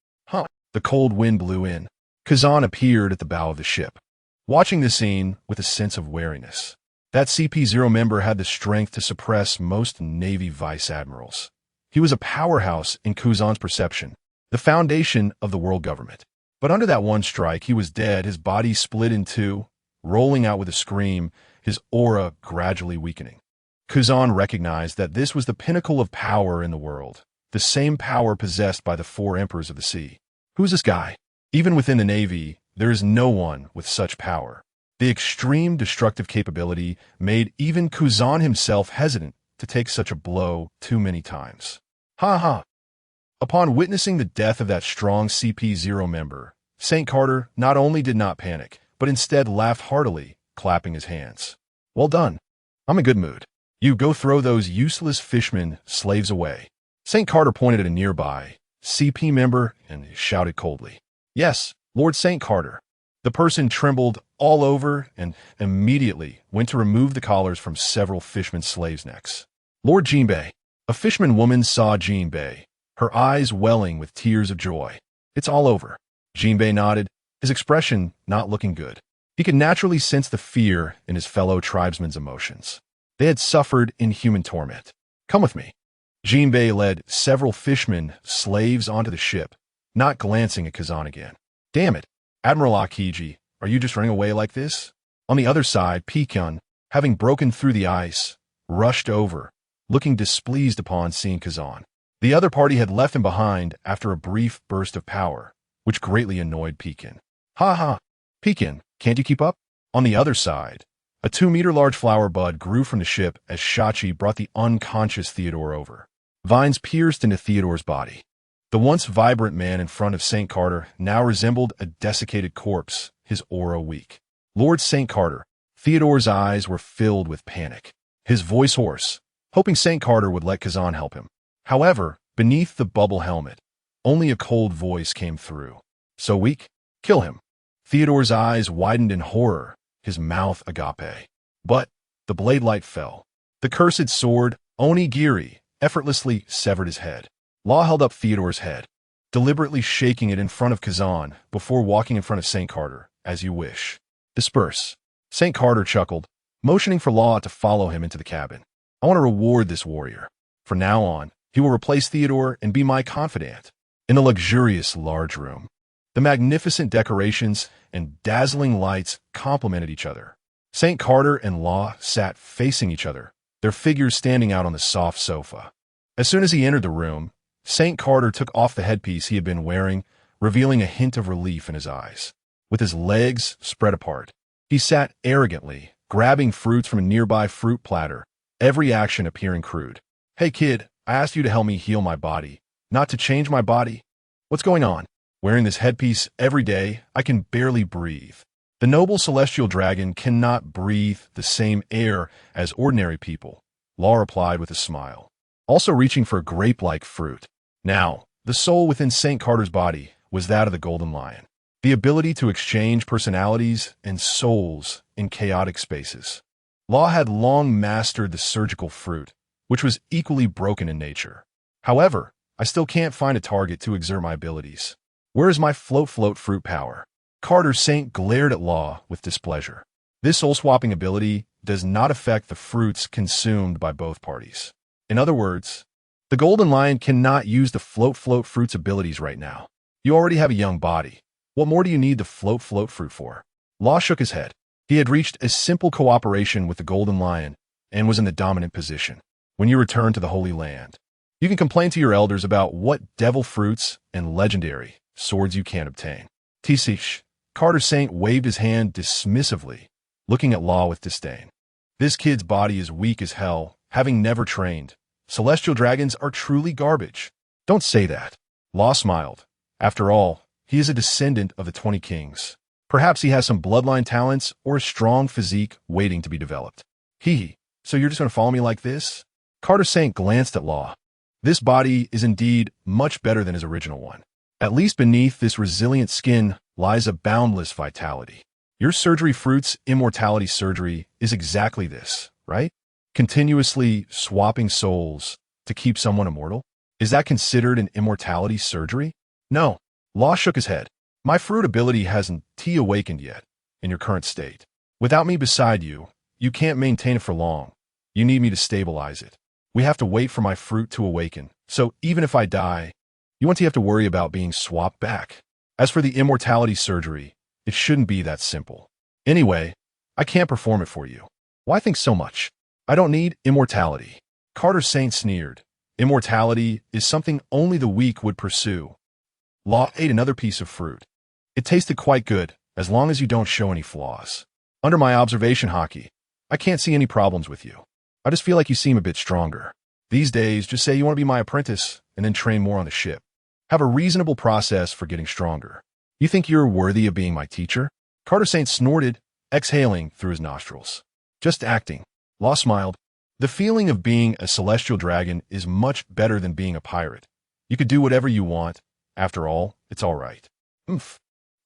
The cold wind blew in. Kazan appeared at the bow of the ship, watching the scene with a sense of wariness. That CP0 member had the strength to suppress most Navy vice admirals. He was a powerhouse in Kazan's perception, the foundation of the world government. But under that one strike, he was dead, his body split in two, rolling out with a scream, his aura gradually weakening. Kazan recognized that this was the pinnacle of power in the world, the same power possessed by the 4 emperors of the sea. Who's this guy? Even within the Navy, there is no one with such power. The extreme destructive capability made even Kazan himself hesitant to take such a blow too many times. Ha ha! Upon witnessing the death of that strong CP0 member, St. Carter not only did not panic, but instead laughed heartily, clapping his hands. Well done. I'm in good mood. You go throw those useless fishmen slaves away. St. Carter pointed at a nearby CP member and shouted coldly. Yes, Lord St. Carter. The person trembled all over and immediately went to remove the collars from several fishermen slaves' necks. Lord Jinbei. A fisherman woman saw Jinbei, her eyes welling with tears of joy. It's all over. Jinbei nodded, his expression not looking good. He could naturally sense the fear in his fellow tribesmen's emotions. They had suffered inhuman torment. Come with me. Jinbei led several fishermen slaves onto the ship, not glancing at Kazan again. Damn it, Admiral Akiji, are you just running away like this? On the other side, Pekan, having broken through the ice, rushed over, looking displeased upon seeing Kazan. The other party had left him behind after a brief burst of power, which greatly annoyed Pekan. Ha ha! Pekan, can't you keep up? On the other side, a 2-meter large flower bud grew from the ship as Shachi brought the unconscious Theodore over. Vines pierced into Theodore's body. The once vibrant man in front of St. Carter now resembled a desiccated corpse, his aura weak. Lord St. Carter, Theodore's eyes were filled with panic, his voice hoarse, hoping St. Carter would let Kazan help him. However, beneath the bubble helmet, only a cold voice came through. So weak? Kill him. Theodore's eyes widened in horror, his mouth agape. But the blade light fell. The cursed sword, Onigiri, effortlessly severed his head. Law held up Theodore's head, deliberately shaking it in front of Kazan before walking in front of St. Carter, as you wish. Disperse. St. Carter chuckled, motioning for Law to follow him into the cabin. I want to reward this warrior. From now on, he will replace Theodore and be my confidant. In the luxurious large room, the magnificent decorations and dazzling lights complemented each other. St. Carter and Law sat facing each other, their figures standing out on the soft sofa. As soon as he entered the room, St. Carter took off the headpiece he had been wearing, revealing a hint of relief in his eyes. with his legs spread apart. He sat arrogantly, grabbing fruits from a nearby fruit platter, every action appearing crude. "Hey kid, I asked you to help me heal my body, not to change my body. What's going on? Wearing this headpiece every day, I can barely breathe." The noble celestial dragon cannot breathe the same air as ordinary people, Law replied with a smile, also reaching for a grape-like fruit. Now, the soul within St. Carter's body was that of the golden lion, the ability to exchange personalities and souls in chaotic spaces. Law had long mastered the surgical fruit, which was equally broken in nature. "However, I still can't find a target to exert my abilities. Where is my float fruit power?" Carter Saint glared at Law with displeasure. This soul-swapping ability does not affect the fruits consumed by both parties. In other words, the golden lion cannot use the float fruit's abilities right now. You already have a young body. What more do you need the float fruit for? Law shook his head. He had reached a simple cooperation with the golden lion and was in the dominant position. When you return to the Holy Land, you can complain to your elders about what devil fruits and legendary swords you can't obtain. Tisish. Carter Saint waved his hand dismissively, looking at Law with disdain. "This kid's body is weak as hell, having never trained. Celestial dragons are truly garbage." "Don't say that." Law smiled. "After all, he is a descendant of the 20 kings. Perhaps he has some bloodline talents or a strong physique waiting to be developed." So you're just going to follow me like this?" Carter Saint glanced at Law. This body is indeed much better than his original one. At least beneath this resilient skin lies a boundless vitality. Your surgery fruit's immortality surgery is exactly this, right? Continuously swapping souls to keep someone immortal? Is that considered an immortality surgery? No. Law shook his head. My fruit ability hasn't awakened yet in your current state. Without me beside you, you can't maintain it for long. You need me to stabilize it. We have to wait for my fruit to awaken. So even if I die, you won't have to worry about being swapped back. As for the immortality surgery, it shouldn't be that simple. Anyway, I can't perform it for you. Why think so much? I don't need immortality. Carter Saint sneered. Immortality is something only the weak would pursue. Law ate another piece of fruit. It tasted quite good, as long as you don't show any flaws. Under my observation, Hockey, I can't see any problems with you. I just feel like you seem a bit stronger. These days, just say you want to be my apprentice and then train more on the ship. Have a reasonable process for getting stronger. You think you're worthy of being my teacher? Carter Saint snorted, exhaling through his nostrils. Just acting. Law smiled. The feeling of being a celestial dragon is much better than being a pirate. You could do whatever you want. After all, it's all right.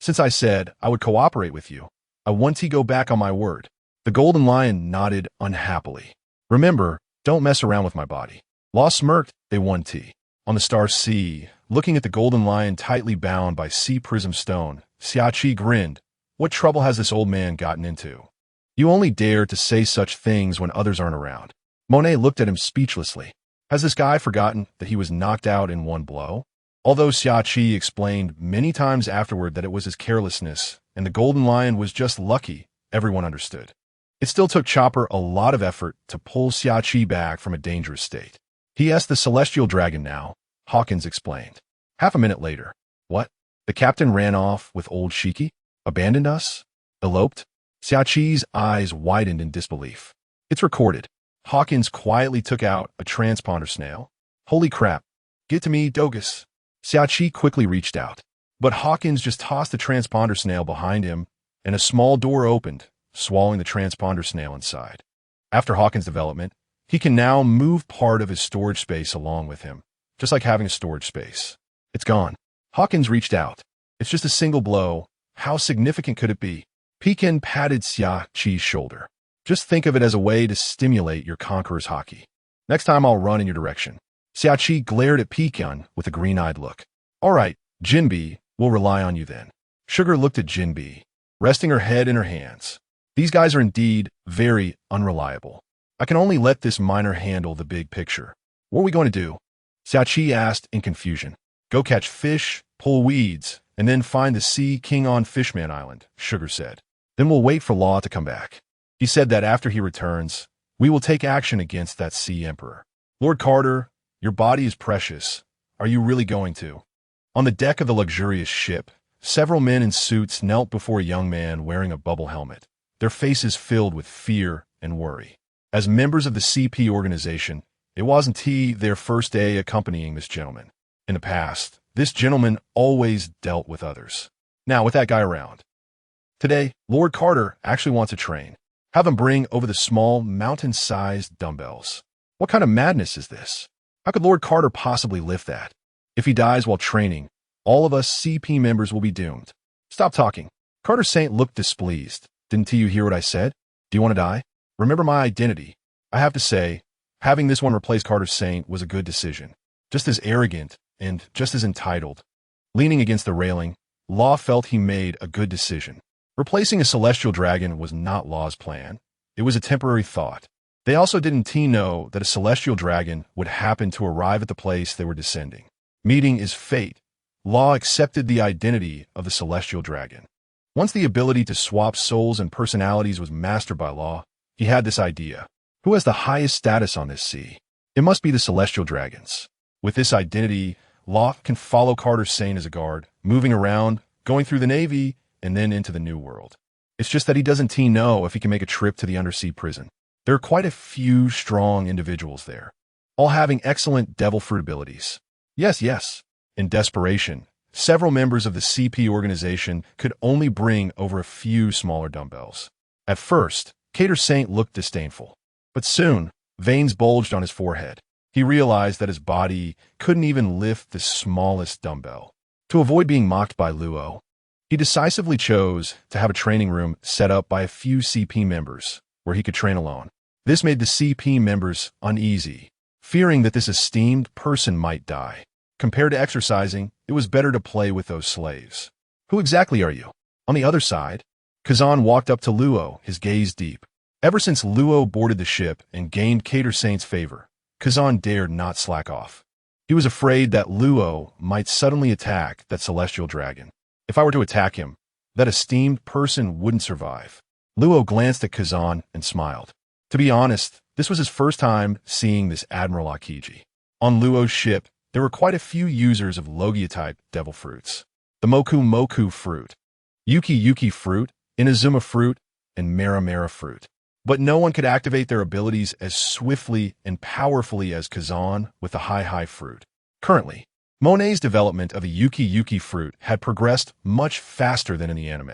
Since I said I would cooperate with you, I want to go back on my word. The golden lion nodded unhappily. Remember, don't mess around with my body. Law smirked. They won tea. On the star sea, looking at the golden lion tightly bound by sea prism stone, Xiachi grinned. What trouble has this old man gotten into? You only dare to say such things when others aren't around. Monet looked at him speechlessly. Has this guy forgotten that he was knocked out in one blow? Although Xiachi explained many times afterward that it was his carelessness and the golden lion was just lucky, everyone understood. It still took Chopper a lot of effort to pull Xiachi back from a dangerous state. He asked the celestial dragon now, Hawkins explained. Half a minute later. What? The captain ran off with old Shiki? Abandoned us? Eloped? Xiachi's eyes widened in disbelief. It's recorded. Hawkins quietly took out a transponder snail. Holy crap. Get to me, Dogus. Xiachi quickly reached out. But Hawkins just tossed the transponder snail behind him, and a small door opened, swallowing the transponder snail inside. After Hawkins' development, he can now move part of his storage space along with him, just like having a storage space. It's gone. Hawkins reached out. It's just a single blow. How significant could it be? Pekin patted Xiachi's shoulder. Just think of it as a way to stimulate your conqueror's hockey. Next time I'll run in your direction. Xiachi glared at Pekin with a green-eyed look. All right, Jinbi, we'll rely on you then. Sugar looked at Jinbi, resting her head in her hands. These guys are indeed very unreliable. I can only let this miner handle the big picture. What are we going to do? Xiachi asked in confusion. Go catch fish, pull weeds, and then find the Sea King on Fishman Island, Sugar said. Then we'll wait for Law to come back. He said that after he returns, we will take action against that Sea Emperor. Lord Carter, your body is precious. Are you really going to? On the deck of the luxurious ship, several men in suits knelt before a young man wearing a bubble helmet, their faces filled with fear and worry. As members of the CP organization, it wasn't their first day accompanying this gentleman. In the past, this gentleman always dealt with others. Now, with that guy around. Today, Lord Carter actually wants to train. Have him bring over the small, mountain-sized dumbbells. What kind of madness is this? How could Lord Carter possibly lift that? If he dies while training, all of us CP members will be doomed. Stop talking. Carter Saint looked displeased. Didn't you hear what I said? Do you want to die? Remember my identity. I have to say, having this one replace Carter Saint was a good decision. Just as arrogant and just as entitled. Leaning against the railing, Law felt he made a good decision. Replacing a celestial dragon was not Law's plan. It was a temporary thought. They also didn't know that a celestial dragon would happen to arrive at the place they were descending. Meeting is fate. Law accepted the identity of the celestial dragon. Once the ability to swap souls and personalities was mastered by Law, he had this idea. Who has the highest status on this sea? It must be the celestial dragons. With this identity, Law can follow Carter Saint as a guard, moving around, going through the Navy, and then into the New World. It's just that he doesn't know if he can make a trip to the undersea prison. There are quite a few strong individuals there, all having excellent devil fruit abilities. Yes. In desperation, several members of the CP organization could only bring over a few smaller dumbbells. At first, Carter Saint looked disdainful, but soon, veins bulged on his forehead. He realized that his body couldn't even lift the smallest dumbbell. To avoid being mocked by Luo, he decisively chose to have a training room set up by a few CP members where he could train alone. This made the CP members uneasy, fearing that this esteemed person might die. Compared to exercising, it was better to play with those slaves. Who exactly are you? On the other side, Kazan walked up to Luo, his gaze deep. Ever since Luo boarded the ship and gained Carter Saint's favor, Kazan dared not slack off. He was afraid that Luo might suddenly attack that celestial dragon. If I were to attack him, that esteemed person wouldn't survive. Luo glanced at Kazan and smiled. To be honest, this was his first time seeing this Admiral Akiji. On Luo's ship, there were quite a few users of Logia-type devil fruits. The Moku fruit, Yuki fruit, Inazuma fruit, and Mera fruit. But no one could activate their abilities as swiftly and powerfully as Kazan with the high fruit. Currently, Monet's development of the Yuki fruit had progressed much faster than in the anime.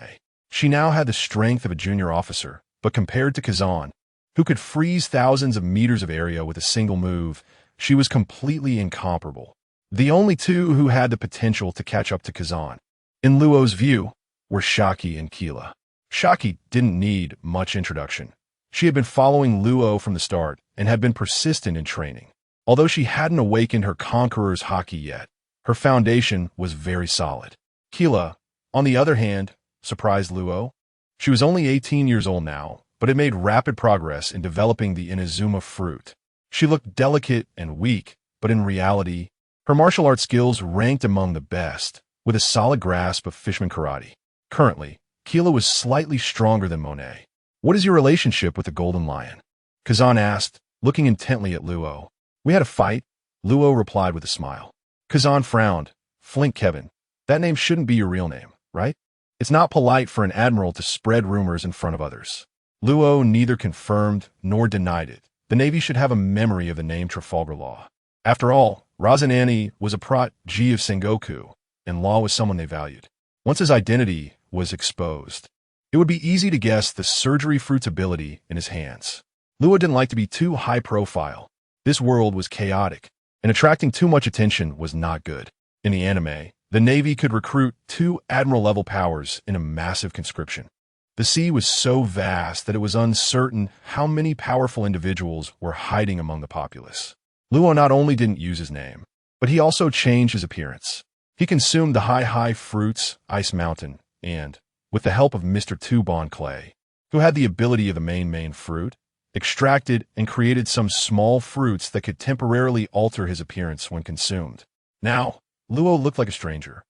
She now had the strength of a junior officer, but compared to Kazan, who could freeze thousands of meters of area with a single move, she was completely incomparable. The only two who had the potential to catch up to Kazan, in Luo's view, were Shaki and Keela. Shaki didn't need much introduction. She had been following Luo from the start and had been persistent in training. Although she hadn't awakened her conqueror's haki yet, her foundation was very solid. Keela, on the other hand, surprised Luo. She was only 18 years old now, but had made rapid progress in developing the Inazuma fruit. She looked delicate and weak, but in reality, her martial arts skills ranked among the best, with a solid grasp of Fishman karate. Currently, Keela was slightly stronger than Monet. What is your relationship with the Golden Lion? Kazan asked, looking intently at Luo. We had a fight, Luo replied with a smile. Kazan frowned. Flink Kevin, that name shouldn't be your real name, right? It's not polite for an admiral to spread rumors in front of others. Luo neither confirmed nor denied it. The Navy should have a memory of the name Trafalgar Law. After all, Razanani was a prot-G of Sengoku, and Law was someone they valued. Once his identity was exposed, it would be easy to guess the surgery fruit's ability in his hands. Luo didn't like to be too high profile. This world was chaotic, and attracting too much attention was not good. In the anime, the Navy could recruit 2 admiral-level powers in a massive conscription. The sea was so vast that it was uncertain how many powerful individuals were hiding among the populace. Luo not only didn't use his name, but he also changed his appearance. He consumed the high fruits, Ice Mountain, and, with the help of Mr. Tubon Clay, who had the ability of the main fruit, extracted and created some small fruits that could temporarily alter his appearance when consumed. Now, Luo looked like a stranger.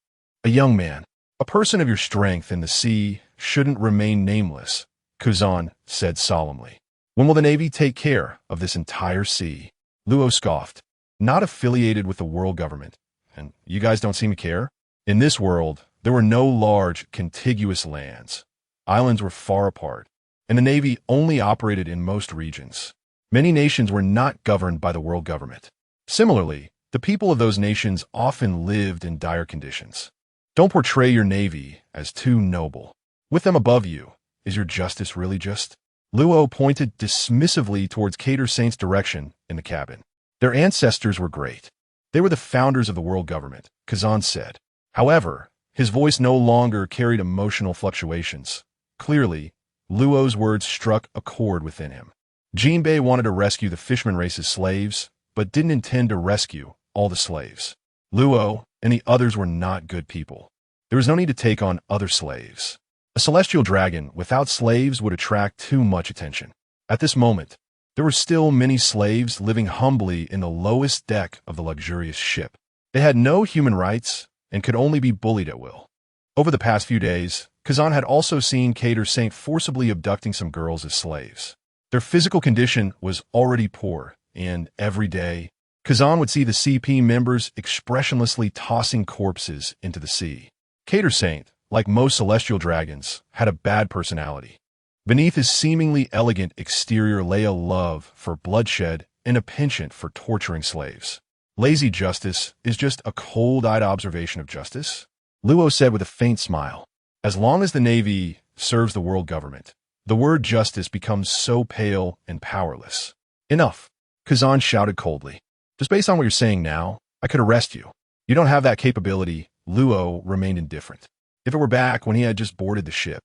A young man, a person of your strength in the sea, shouldn't remain nameless, Kazan said solemnly. When will the Navy take care of this entire sea? Luo scoffed. Not affiliated with the world government, and you guys don't seem to care? In this world, There were no large, contiguous lands. Islands were far apart, and the Navy only operated in most regions. Many nations were not governed by the world government. Similarly, the people of those nations often lived in dire conditions. Don't portray your Navy as too noble. With them above you, is your justice really just? Luo pointed dismissively towards Cater Saint's direction in the cabin. Their ancestors were great. They were the founders of the world government, Kazan said. However, his voice no longer carried emotional fluctuations. Clearly, Luo's words struck a chord within him. Jinbei wanted to rescue the fisherman race's slaves, but didn't intend to rescue all the slaves. Luo and the others were not good people. There was no need to take on other slaves. A celestial dragon without slaves would attract too much attention. At this moment, there were still many slaves living humbly in the lowest deck of the luxurious ship. They had no human rights and could only be bullied at will. Over the past few days, Kazan had also seen Cater Saint forcibly abducting some girls as slaves. Their physical condition was already poor, and every day, Kazan would see the CP members expressionlessly tossing corpses into the sea. Cater Saint, like most celestial dragons, had a bad personality. Beneath his seemingly elegant exterior lay a love for bloodshed and a penchant for torturing slaves. Lazy justice is just a cold-eyed observation of justice, Luo said with a faint smile. As long as the Navy serves the world government, the word justice becomes so pale and powerless. Enough, Kazan shouted coldly. Just based on what you're saying now, I could arrest you. You don't have that capability. Luo remained indifferent. If it were back when he had just boarded the ship,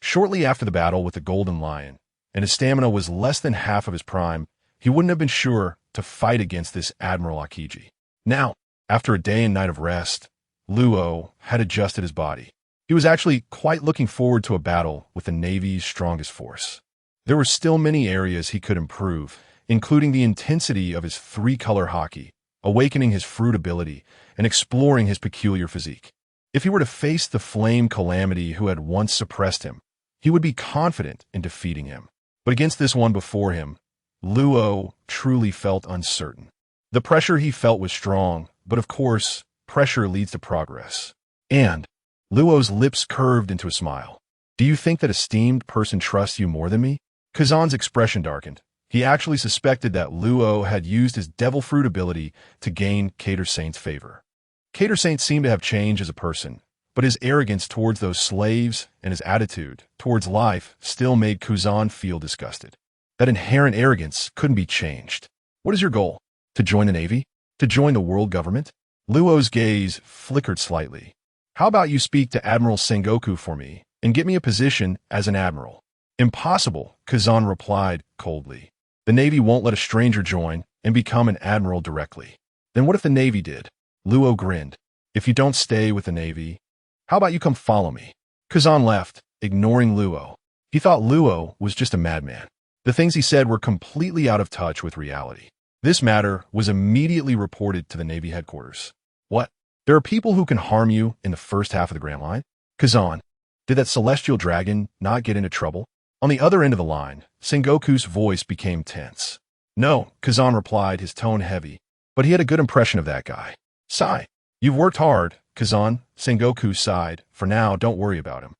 shortly after the battle with the Golden Lion, and his stamina was less than half of his prime, he wouldn't have been sure to fight against this Admiral Akiji. Now, after a day and night of rest, Luo had adjusted his body. He was actually quite looking forward to a battle with the Navy's strongest force. There were still many areas he could improve, including the intensity of his three-color hockey, awakening his fruit ability, and exploring his peculiar physique. If he were to face the flame calamity who had once suppressed him, he would be confident in defeating him. But against this one before him, Luo truly felt uncertain. The pressure he felt was strong, but of course, pressure leads to progress. And Luo's lips curved into a smile. Do you think that a esteemed person trusts you more than me? Kazan's expression darkened. He actually suspected that Luo had used his devil fruit ability to gain Cater Saint's favor. Cater Saint seemed to have changed as a person, but his arrogance towards those slaves and his attitude towards life still made Kazan feel disgusted. That inherent arrogance couldn't be changed. What is your goal? To join the Navy? To join the world government? Luo's gaze flickered slightly. How about you speak to Admiral Sengoku for me and get me a position as an admiral? Impossible, Kazan replied coldly. The Navy won't let a stranger join and become an admiral directly. Then what if the Navy did? Luo grinned. If you don't stay with the Navy, how about you come follow me? Kazan left, ignoring Luo. He thought Luo was just a madman. The things he said were completely out of touch with reality. This matter was immediately reported to the Navy headquarters. What? There are people who can harm you in the first half of the Grand Line? Kazan, did that celestial dragon not get into trouble? On the other end of the line, Sengoku's voice became tense. No, Kazan replied, his tone heavy, but he had a good impression of that guy. Sigh. You've worked hard, Kazan. Sengoku sighed. For now, don't worry about him.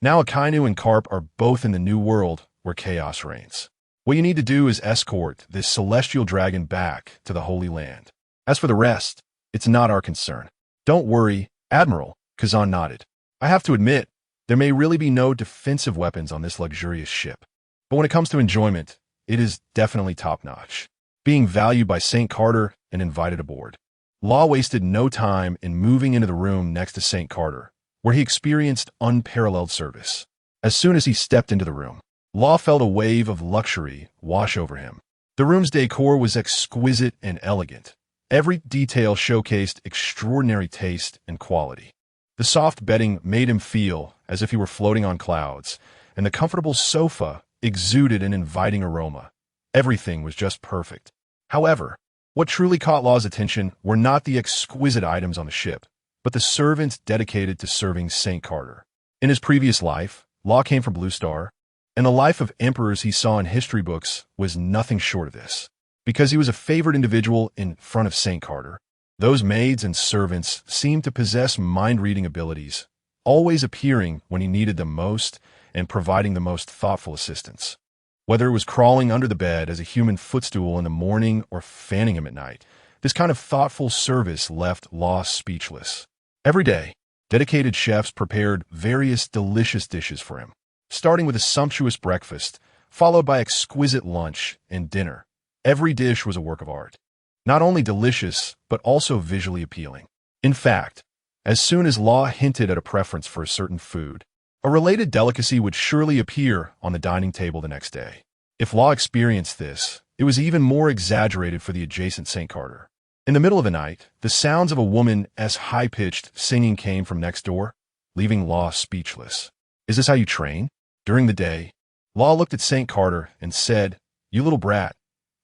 Now Akainu and Carp are both in the new world where chaos reigns. What you need to do is escort this celestial dragon back to the Holy Land. As for the rest, it's not our concern. Don't worry, Admiral, Kazan nodded. I have to admit, there may really be no defensive weapons on this luxurious ship. But when it comes to enjoyment, it is definitely top-notch. Being valued by St. Carter and invited aboard. Law wasted no time in moving into the room next to St. Carter, where he experienced unparalleled service. As soon as he stepped into the room, Law felt a wave of luxury wash over him. The room's decor was exquisite and elegant. Every detail showcased extraordinary taste and quality. The soft bedding made him feel as if he were floating on clouds, and the comfortable sofa exuded an inviting aroma. Everything was just perfect. However, what truly caught Law's attention were not the exquisite items on the ship, but the servants dedicated to serving St. Carter. In his previous life, Law came from Blue Star, and the life of emperors he saw in history books was nothing short of this. Because he was a favored individual in front of St. Carter, those maids and servants seemed to possess mind-reading abilities, always appearing when he needed them most and providing the most thoughtful assistance. Whether it was crawling under the bed as a human footstool in the morning or fanning him at night, this kind of thoughtful service left Law speechless. Every day, dedicated chefs prepared various delicious dishes for him, starting with a sumptuous breakfast, followed by exquisite lunch and dinner. Every dish was a work of art, not only delicious, but also visually appealing. In fact, as soon as Law hinted at a preference for a certain food, a related delicacy would surely appear on the dining table the next day. If Law experienced this, it was even more exaggerated for the adjacent St. Carter. In the middle of the night, the sounds of a woman's high-pitched singing came from next door, leaving Law speechless. "Is this how you train?" During the day, Law looked at St. Carter and said, "You little brat,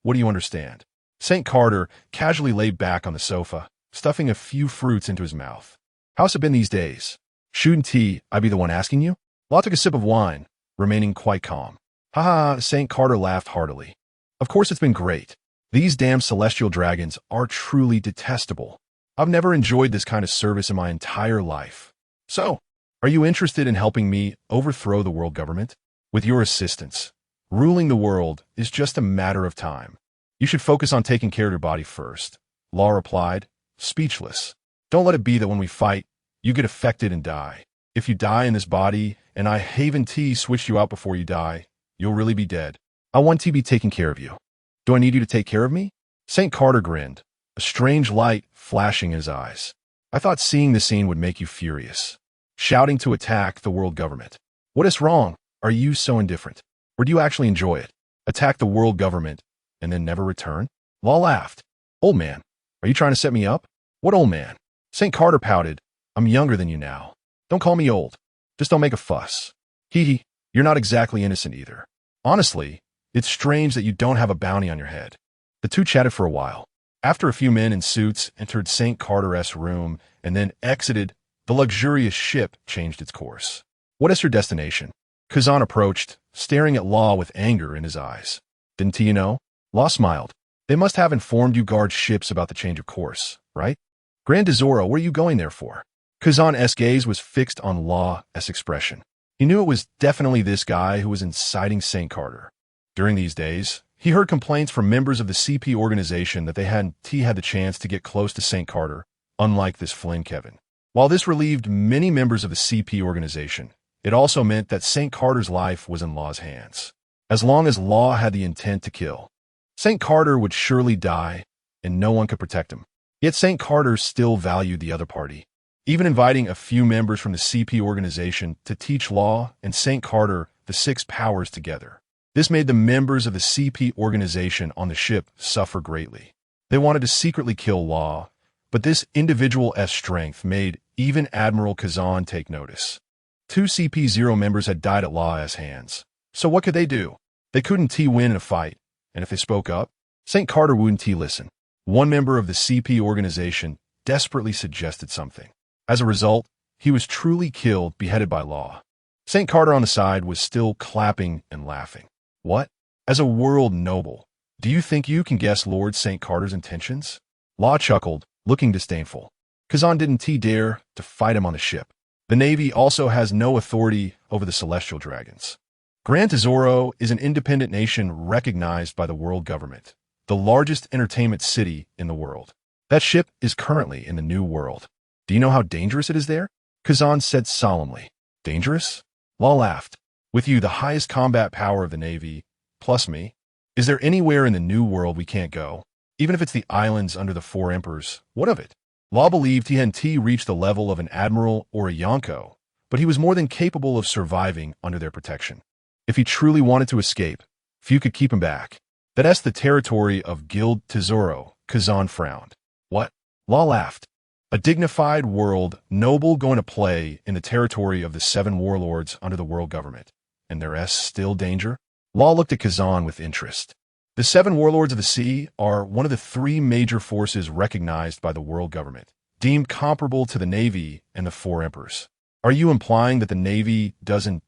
what do you understand?" St. Carter casually lay back on the sofa, stuffing a few fruits into his mouth. "How's it been these days? Shouldn't I be the one asking you?" Law took a sip of wine, remaining quite calm. "Ha ha," St. Carter laughed heartily. "Of course it's been great. These damn celestial dragons are truly detestable. I've never enjoyed this kind of service in my entire life. So, are you interested in helping me overthrow the world government? With your assistance, ruling the world is just a matter of time. You should focus on taking care of your body first," Law replied, speechless. "Don't let it be that when we fight, you get affected and die. If you die in this body, and I haven't switched you out before you die, you'll really be dead. I want to be taking care of you. Do I need you to take care of me?" St. Carter grinned, a strange light flashing in his eyes. "I thought seeing the scene would make you furious. Shouting to attack the world government. What is wrong? Are you so indifferent? Or do you actually enjoy it? Attack the world government and then never return?" Law laughed. "Old man, are you trying to set me up?" "What old man?" St. Carter pouted. "I'm younger than you now. Don't call me old. Just don't make a fuss. Hee, you're not exactly innocent either. Honestly, it's strange that you don't have a bounty on your head." The two chatted for a while. After a few men in suits entered St. Carter's room and then exited, the luxurious ship changed its course. "What is your destination?" Kazan approached, staring at Law with anger in his eyes. "Didn't you know?" Law smiled. "They must have informed you guard ships about the change of course, right?" "Grand Tesoro, where are you going there for?" Kazan's gaze was fixed on Law's expression. He knew it was definitely this guy who was inciting St. Carter. During these days, he heard complaints from members of the CP organization that they hadn't had the chance to get close to St. Carter, unlike this Flynn Kevin. While this relieved many members of the CP organization, it also meant that St. Carter's life was in Law's hands. As long as Law had the intent to kill, St. Carter would surely die, and no one could protect him. Yet St. Carter still valued the other party, even inviting a few members from the CP organization to teach Law and St. Carter the 6 powers together. This made the members of the CP organization on the ship suffer greatly. They wanted to secretly kill Law, but this individual's strength made even Admiral Kazan take notice. 2 CP0 members had died at Law's hands. So what could they do? They couldn't win in a fight, and if they spoke up, St. Carter wouldn't listen. One member of the CP organization desperately suggested something. As a result, he was truly killed, beheaded by Law. St. Carter on the side was still clapping and laughing. "What? As a world noble, do you think you can guess Lord St. Carter's intentions?" Law chuckled, looking disdainful. Kazan didn't dare to fight him on the ship. The Navy also has no authority over the celestial dragons. Grand Tesoro is an independent nation recognized by the world government, the largest entertainment city in the world. That ship is currently in the New World. "Do you know how dangerous it is there?" Kazan said solemnly. "Dangerous?" Law laughed. "With you, the highest combat power of the Navy, plus me, is there anywhere in the New World we can't go? Even if it's the islands under the 4 emperors, what of it?" Law believed he hadn't reached the level of an admiral or a Yonko, but he was more than capable of surviving under their protection. If he truly wanted to escape, few could keep him back. "That's the territory of Guild Tesoro," Kazan frowned. "What?" Law laughed. "A dignified world noble going to play in the territory of the 7 warlords under the world government. And there's still danger?" Law looked at Kazan with interest. "The 7 warlords of the sea are one of the 3 major forces recognized by the world government, deemed comparable to the Navy and the 4 emperors. Are you implying that the Navy doesn't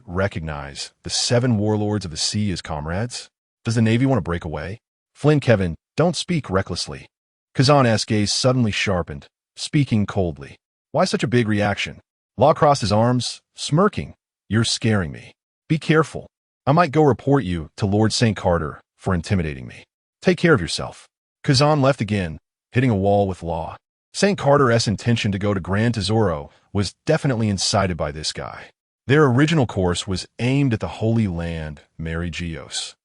recognize the 7 warlords of the sea as comrades? Does the Navy want to break away?" "Flynn Kevin, don't speak recklessly." Kazan's gaze suddenly sharpened, speaking coldly. "Why such a big reaction? Law crossed his arms, smirking. You're scaring me. Be careful. I might go report you to Lord St. Carter for intimidating me. Take care of yourself. Kazan left again, hitting a wall with Law. St. Carter's intention to go to Grand Tesoro was definitely incited by this guy. Their original course was aimed at the Holy Land, Mary Geos.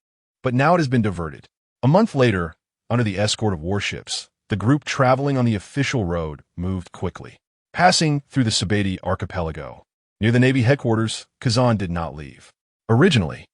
But now it has been diverted. A month later, under the escort of warships, the group traveling on the official road moved quickly. Passing through the Sabeti archipelago, near the Navy headquarters, Kazan did not leave. Originally,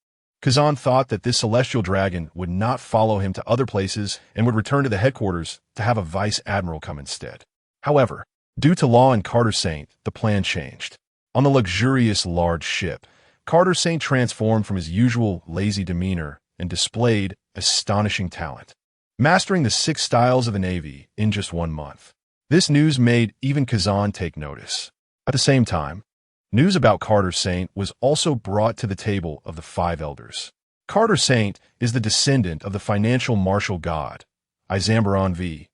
Kazan thought that this celestial dragon would not follow him to other places and would return to the headquarters to have a vice admiral come instead. However, due to Law and Carter Saint, the plan changed. On the luxurious large ship, Carter Saint transformed from his usual lazy demeanor and displayed astonishing talent, mastering the 6 styles of the Navy in just 1 month. This news made even Kazan take notice. At the same time, news about Carter Saint was also brought to the table of the 5 elders. Carter Saint is the descendant of the financial martial god, Izambaron V.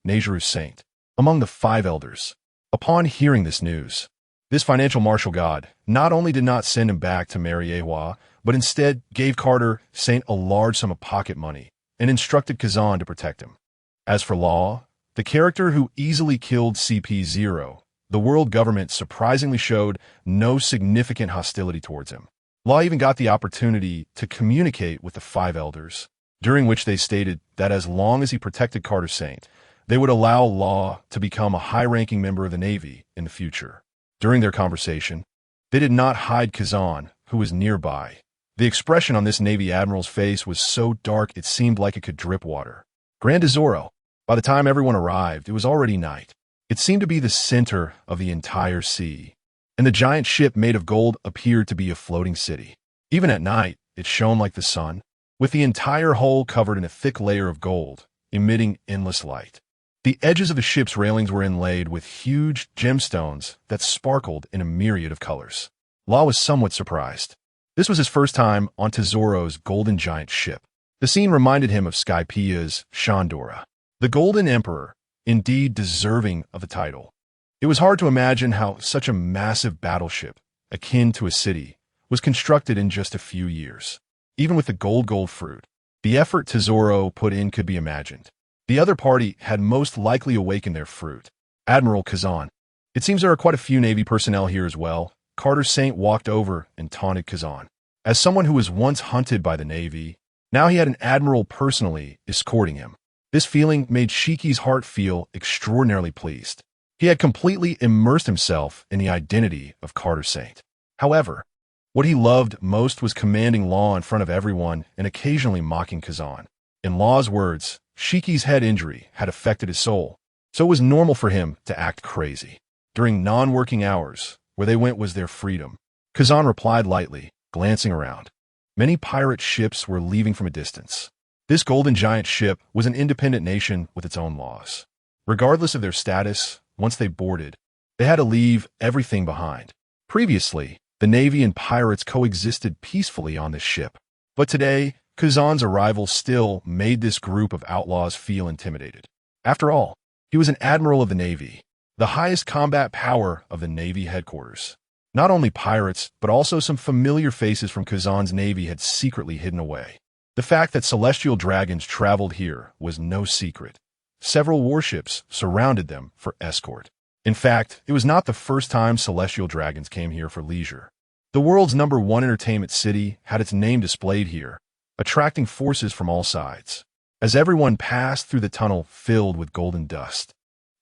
Nazarus Saint, among the 5 elders. Upon hearing this news, this financial martial god not only did not send him back to Mariewa, but instead gave Carter Saint a large sum of pocket money and instructed Kazan to protect him. As for Law, the character who easily killed CP0, the world government surprisingly showed no significant hostility towards him. Law even got the opportunity to communicate with the 5 elders, during which they stated that as long as he protected Carter Saint, they would allow Law to become a high-ranking member of the Navy in the future. During their conversation, they did not hide Kazan, who was nearby. The expression on this Navy admiral's face was so dark it seemed like it could drip water. Grand Tesoro. By the time everyone arrived, it was already night. It seemed to be the center of the entire sea, and the giant ship made of gold appeared to be a floating city. Even at night, it shone like the sun, with the entire hull covered in a thick layer of gold, emitting endless light. The edges of the ship's railings were inlaid with huge gemstones that sparkled in a myriad of colors. Law was somewhat surprised. This was his first time on Tesoro's golden giant ship. The scene reminded him of Skypia's Shandora, the Golden Emperor, indeed deserving of the title. It was hard to imagine how such a massive battleship, akin to a city, was constructed in just a few years. Even with the gold fruit, the effort Tesoro put in could be imagined. The other party had most likely awakened their fruit. Admiral Kazan. It seems there are quite a few Navy personnel here as well. Carter Saint walked over and taunted Kazan. As someone who was once hunted by the Navy, now he had an admiral personally escorting him. This feeling made Shiki's heart feel extraordinarily pleased. He had completely immersed himself in the identity of Carter Saint. However, what he loved most was commanding Law in front of everyone and occasionally mocking Kazan. In Law's words, Shiki's head injury had affected his soul, so it was normal for him to act crazy. During non-working hours, where they went was their freedom. Kazan replied lightly, glancing around. Many pirate ships were leaving from a distance. This golden giant ship was an independent nation with its own laws. Regardless of their status, once they boarded, they had to leave everything behind. Previously, the Navy and pirates coexisted peacefully on this ship. But today, Kazan's arrival still made this group of outlaws feel intimidated. After all, he was an admiral of the Navy, the highest combat power of the Navy headquarters. Not only pirates, but also some familiar faces from Kazan's Navy had secretly hidden away. The fact that celestial dragons traveled here was no secret. Several warships surrounded them for escort. In fact, it was not the first time celestial dragons came here for leisure. The world's #1 entertainment city had its name displayed here, attracting forces from all sides. As everyone passed through the tunnel filled with golden dust,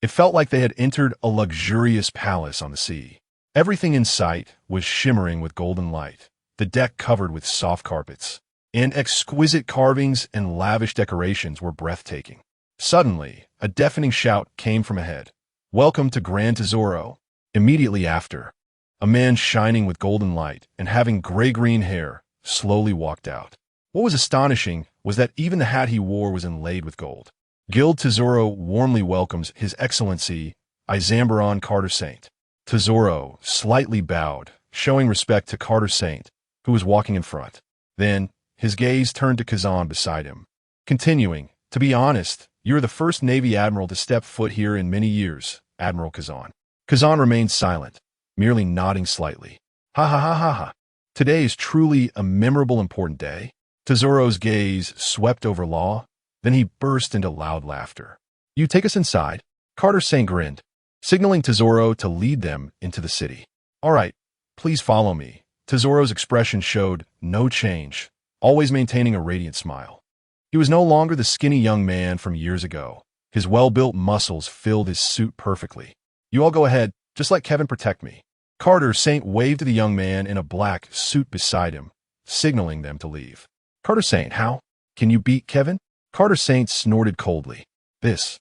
it felt like they had entered a luxurious palace on the sea. Everything in sight was shimmering with golden light, the deck covered with soft carpets, and exquisite carvings and lavish decorations were breathtaking. Suddenly, a deafening shout came from ahead. "Welcome to Grand Tesoro." Immediately after, a man shining with golden light and having gray-green hair slowly walked out. What was astonishing was that even the hat he wore was inlaid with gold. Guild Tesoro warmly welcomes His Excellency Izambaron Carter Saint. Tesoro slightly bowed, showing respect to Carter Saint, who was walking in front. Then, his gaze turned to Kazan beside him, continuing, "To be honest, you're the first Navy admiral to step foot here in many years, Admiral Kazan." Kazan remained silent, merely nodding slightly. Ha ha ha ha ha. Today is truly a memorable, important day. Tesoro's gaze swept over Law, then he burst into loud laughter. You take us inside? Carter Saint grinned, signaling Tesoro to lead them into the city. All right, please follow me. Tesoro's expression showed no change, always maintaining a radiant smile. He was no longer the skinny young man from years ago. His well-built muscles filled his suit perfectly. You all go ahead, just let Kevin protect me. Carter Saint waved to the young man in a black suit beside him, signaling them to leave. Carter Saint, how? Can you beat Kevin? Carter Saint snorted coldly. This.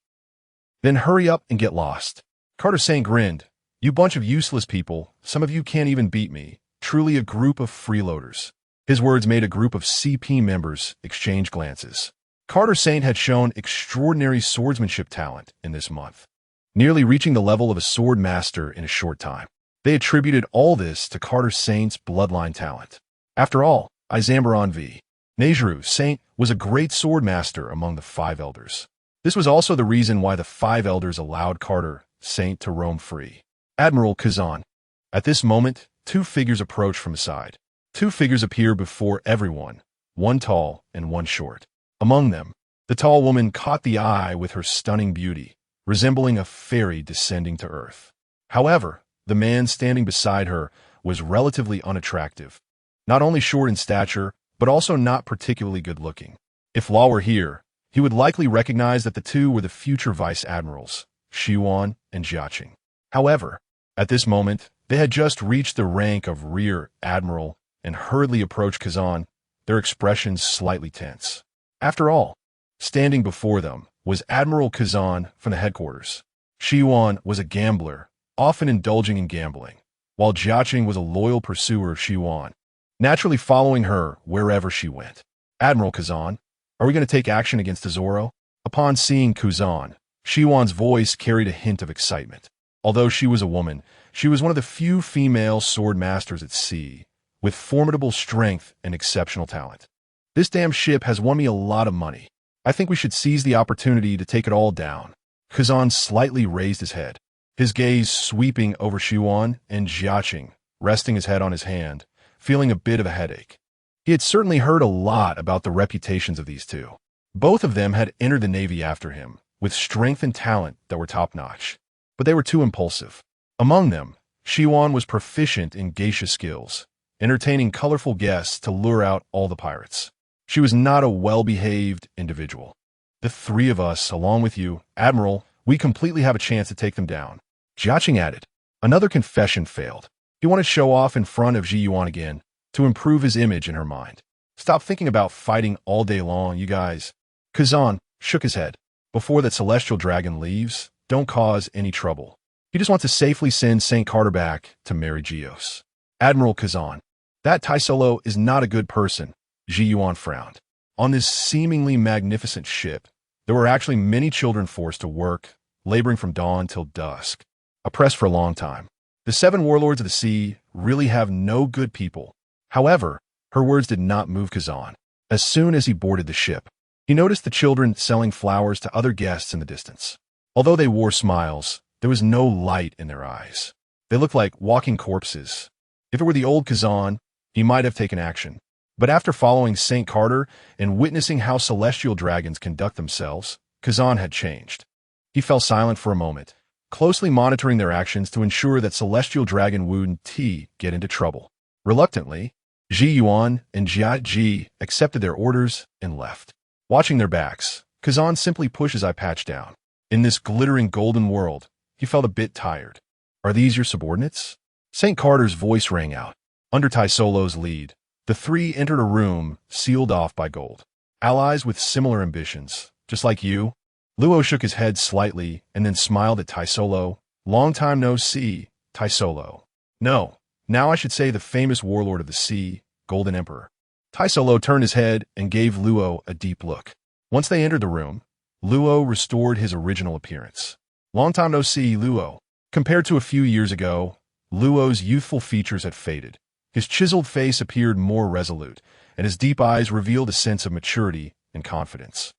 Then hurry up and get lost. Carter Saint grinned. You bunch of useless people, some of you can't even beat me. Truly a group of freeloaders. His words made a group of CP members exchange glances. Carter Saint had shown extraordinary swordsmanship talent in this month, nearly reaching the level of a sword master in a short time. They attributed all this to Carter Saint's bloodline talent. After all, Izambaron v. Nejru Saint was a great sword master among the 5 elders. This was also the reason why the 5 elders allowed Carter Saint to roam free. Admiral Kazan. At this moment, 2 figures approached from the side. 2 figures appeared before everyone, one tall and one short. Among them, the tall woman caught the eye with her stunning beauty, resembling a fairy descending to earth. However, the man standing beside her was relatively unattractive, not only short in stature, but also not particularly good-looking. If Law were here, he would likely recognize that the 2 were the future vice admirals, Shiwan and Jiaqing. However, at this moment, they had just reached the rank of rear admiral and hurriedly approached Kazan, their expressions slightly tense. After all, standing before them was Admiral Kazan from the headquarters. Shiwan was a gambler, often indulging in gambling, while Jiaqing was a loyal pursuer of Shiwan, naturally following her wherever she went. Admiral Kazan, are we going to take action against Tesoro? Upon seeing Kazan, Shiwan's voice carried a hint of excitement. Although she was a woman, she was one of the few female sword masters at sea, with formidable strength and exceptional talent. This damn ship has won me a lot of money. I think we should seize the opportunity to take it all down. Kazan slightly raised his head, his gaze sweeping over Shiwan and Jiaqing, resting his head on his hand, feeling a bit of a headache. He had certainly heard a lot about the reputations of these 2. Both of them had entered the Navy after him, with strength and talent that were top-notch. But they were too impulsive. Among them, Shiwan was proficient in geisha skills, entertaining colorful guests to lure out all the pirates. She was not a well-behaved individual. The 3 of us, along with you, Admiral, we completely have a chance to take them down. Jiaqing added. Another confession failed. He wanted to show off in front of Ji Yuan again, to improve his image in her mind. Stop thinking about fighting all day long, you guys. Kazan shook his head. Before that celestial dragon leaves, don't cause any trouble. He just wants to safely send St. Carter back to Mary Geos. Admiral Kazan. That Tai Solo is not a good person. Ji Yuan frowned. On this seemingly magnificent ship, there were actually many children forced to work, laboring from dawn till dusk, oppressed for a long time. The 7 warlords of the sea really have no good people. However, her words did not move Kazan. As soon as he boarded the ship, he noticed the children selling flowers to other guests in the distance. Although they wore smiles, there was no light in their eyes. They looked like walking corpses. If it were the old Kazan, he might have taken action. But after following St. Carter and witnessing how celestial dragons conduct themselves, Kazan had changed. He fell silent for a moment, closely monitoring their actions to ensure that celestial dragon wouldn't get into trouble. Reluctantly, Ji Yuan and Jiaqing accepted their orders and left. Watching their backs, Kazan simply pushed his eye patch down. In this glittering golden world, he felt a bit tired. Are these your subordinates? St. Carter's voice rang out. Under Tai Solo's lead, the 3 entered a room sealed off by gold. Allies with similar ambitions, just like you? Luo shook his head slightly and then smiled at Tai Solo. Long time no see, Tai Solo. No, now I should say the famous warlord of the sea, Golden Emperor. Tai Solo turned his head and gave Luo a deep look. Once they entered the room, Luo restored his original appearance. Long time no see, Luo. Compared to a few years ago, Luo's youthful features had faded. His chiseled face appeared more resolute, and his deep eyes revealed a sense of maturity and confidence.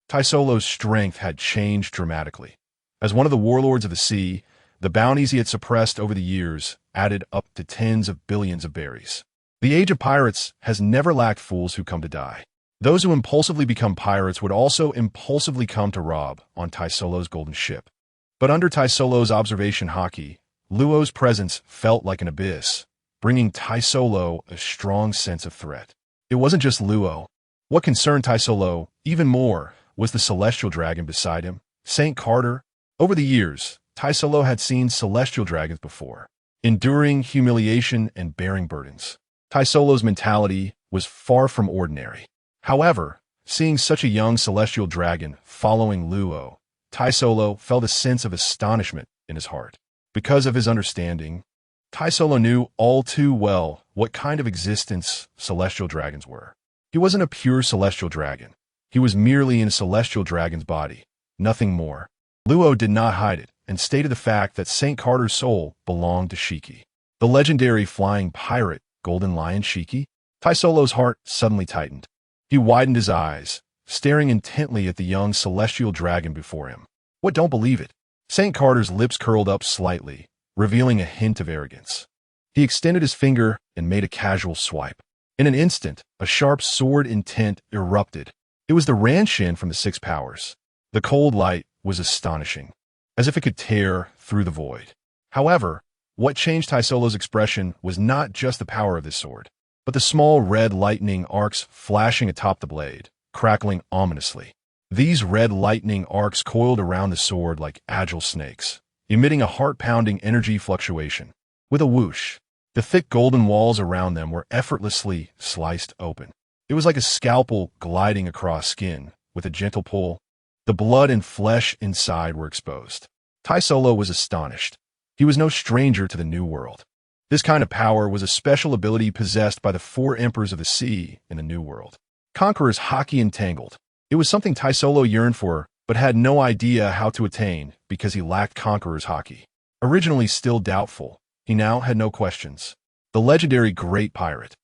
Tai Solo's strength had changed dramatically. As one of the warlords of the sea, The bounties he had suppressed over the years added up to tens of billions of berries. The age of pirates has never lacked fools who come to die. Those who impulsively become pirates would also impulsively come to rob on Taisolo's golden ship. But under Taisolo's observation haki, Luo's presence felt like an abyss, bringing Taisolo a strong sense of threat. It wasn't just Luo. What concerned Taisolo even more was the celestial dragon beside him, St. Carter. Over the years, Taisolo had seen celestial dragons before, enduring humiliation and bearing burdens. Taisolo's mentality was far from ordinary. However, seeing such a young celestial dragon following Luo, Taisolo felt a sense of astonishment in his heart. Because of his understanding, Taisolo knew all too well what kind of existence celestial dragons were. He wasn't a pure celestial dragon. He was merely in a celestial dragon's body, nothing more. Luo did not hide it and stated the fact that St. Carter's soul belonged to Shiki, the legendary flying pirate Golden Lion Shiki. Taisolo's heart suddenly tightened. He widened his eyes, staring intently at the young celestial dragon before him. What, don't believe it? St. Carter's lips curled up slightly, revealing a hint of arrogance. He extended his finger and made a casual swipe. In an instant, a sharp sword intent erupted. It was the Ranshin from the Six Powers. The cold light was astonishing, as if it could tear through the void. However, what changed Taisolo's expression was not just the power of this sword, but the small red lightning arcs flashing atop the blade, crackling ominously. These red lightning arcs coiled around the sword like agile snakes, emitting a heart-pounding energy fluctuation. With a whoosh, the thick golden walls around them were effortlessly sliced open. It was like a scalpel gliding across skin. With a gentle pull, the blood and flesh inside were exposed. Taisolo was astonished. He was no stranger to the New World. This kind of power was a special ability possessed by the four emperors of the sea in the New World. Conqueror's haki entangled. It was something Taisolo yearned for, but had no idea how to attain because he lacked Conqueror's haki. Originally still doubtful, he now had no questions. The legendary Great Pirate.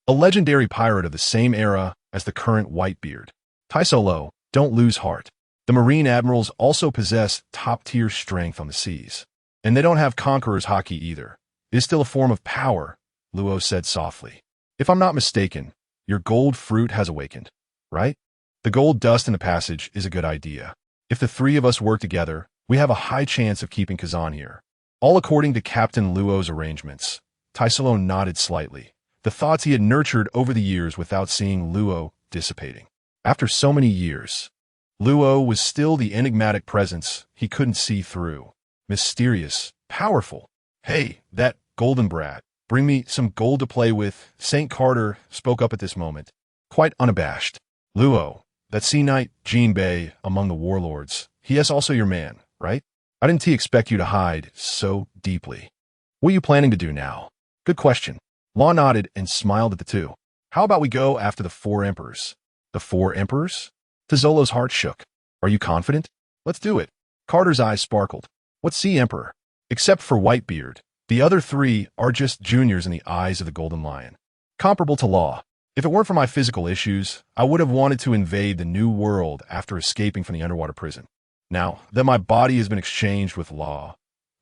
A legendary pirate of the same era as the current Whitebeard. Taisolo, don't lose heart. The Marine Admirals also possess top-tier strength on the seas. And they don't have Conqueror's haki either. It is still a form of power, Luo said softly. If I'm not mistaken, your gold fruit has awakened, right? The gold dust in the passage is a good idea. If the three of us work together, we have a high chance of keeping Kazan here. All according to Captain Luo's arrangements. Taisolo nodded slightly, the thoughts he had nurtured over the years without seeing Luo dissipating. After so many years, Luo was still the enigmatic presence he couldn't see through. Mysterious, powerful. Hey, that golden brat, bring me some gold to play with. St. Carter spoke up at this moment, quite unabashed. Luo, that sea knight Jinbei among the warlords, he is also your man, right? I didn't expect you to hide so deeply. What are you planning to do now? Good question. Law nodded and smiled at the two. How about we go after the four emperors? The four emperors? Taisolo's heart shook. Are you confident? Let's do it. Carter's eyes sparkled. What sea emperor? Except for Whitebeard, the other three are just juniors in the eyes of the Golden Lion. Comparable to Law. If it weren't for my physical issues, I would have wanted to invade the New World after escaping from the underwater prison. Now that my body has been exchanged with Law,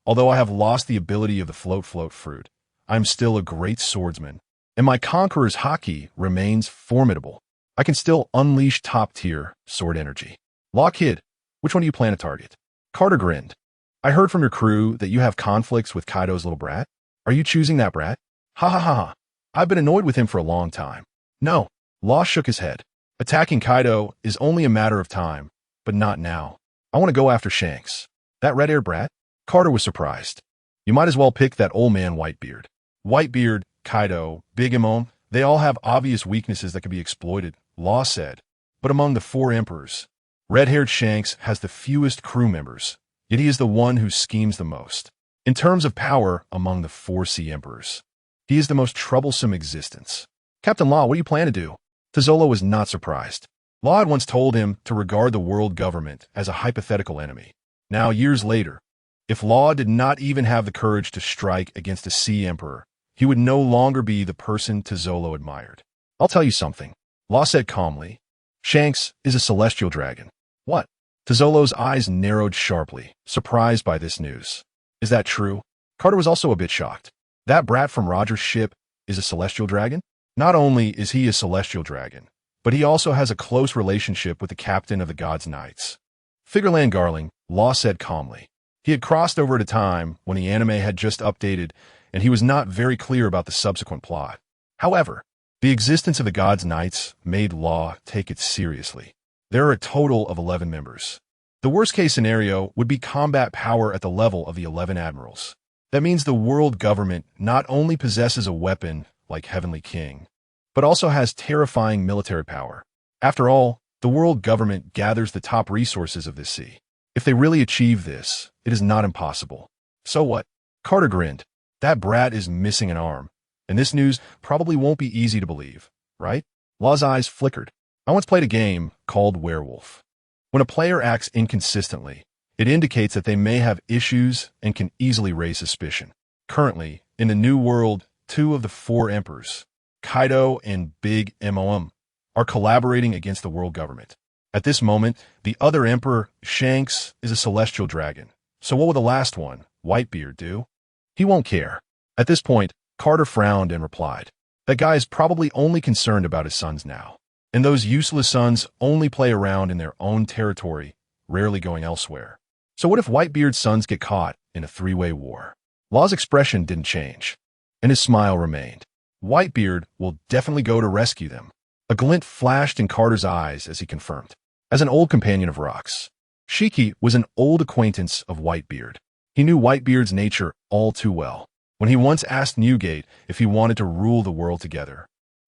although I have lost the ability of the float fruit, I am still a great swordsman, and my Conqueror's haki remains formidable. I can still unleash top-tier sword energy. Law kid, which one do you plan to target? Carter grinned. I heard from your crew that you have conflicts with Kaido's little brat. Are you choosing that brat? Ha ha ha ha. I've been annoyed with him for a long time. No. Law shook his head. Attacking Kaido is only a matter of time, but not now. I want to go after Shanks. That red-haired brat? Carter was surprised. You might as well pick that old man Whitebeard. Whitebeard, Kaido, Big Mom, they all have obvious weaknesses that can be exploited, Law said. But among the four emperors, red-haired Shanks has the fewest crew members, yet he is the one who schemes the most. In terms of power among the four sea emperors, he is the most troublesome existence. Captain Law, what do you plan to do? Taisolo was not surprised. Law had once told him to regard the world government as a hypothetical enemy. Now, years later, if Law did not even have the courage to strike against a sea emperor, he would no longer be the person Taisolo admired. I'll tell you something, Law said calmly. Shanks is a celestial dragon. What? Taisolo's eyes narrowed sharply, surprised by this news. Is that true? Carter was also a bit shocked. That brat from Roger's ship is a celestial dragon? Not only is he a celestial dragon, but he also has a close relationship with the captain of the God's Knights. Figureland Garling, Law said calmly. He had crossed over at a time when the anime had just updated, and he was not very clear about the subsequent plot. However, the existence of the God's Knights made Law take it seriously. There are a total of 11 members. The worst-case scenario would be combat power at the level of the 11 admirals. That means the world government not only possesses a weapon like Heavenly King, but also has terrifying military power. After all, the world government gathers the top resources of this sea. If they really achieve this, it is not impossible. So what? Carter grinned. That brat is missing an arm, and this news probably won't be easy to believe, right? Law's eyes flickered. I once played a game called Werewolf. When a player acts inconsistently, it indicates that they may have issues and can easily raise suspicion. Currently, in the New World, 2 of the 4 emperors, Kaido and Big Mom, are collaborating against the world government. At this moment, the other emperor, Shanks, is a celestial dragon. So what will the last one, Whitebeard, do? He won't care. At this point, Carter frowned and replied, that guy is probably only concerned about his sons now. And those useless sons only play around in their own territory, rarely going elsewhere. So what if Whitebeard's sons get caught in a 3-way war? Law's expression didn't change, and his smile remained. Whitebeard will definitely go to rescue them. A glint flashed in Carter's eyes as he confirmed. As an old companion of Rock's, Shiki was an old acquaintance of Whitebeard. He knew Whitebeard's nature all too well. When he once asked Newgate if he wanted to rule the world together,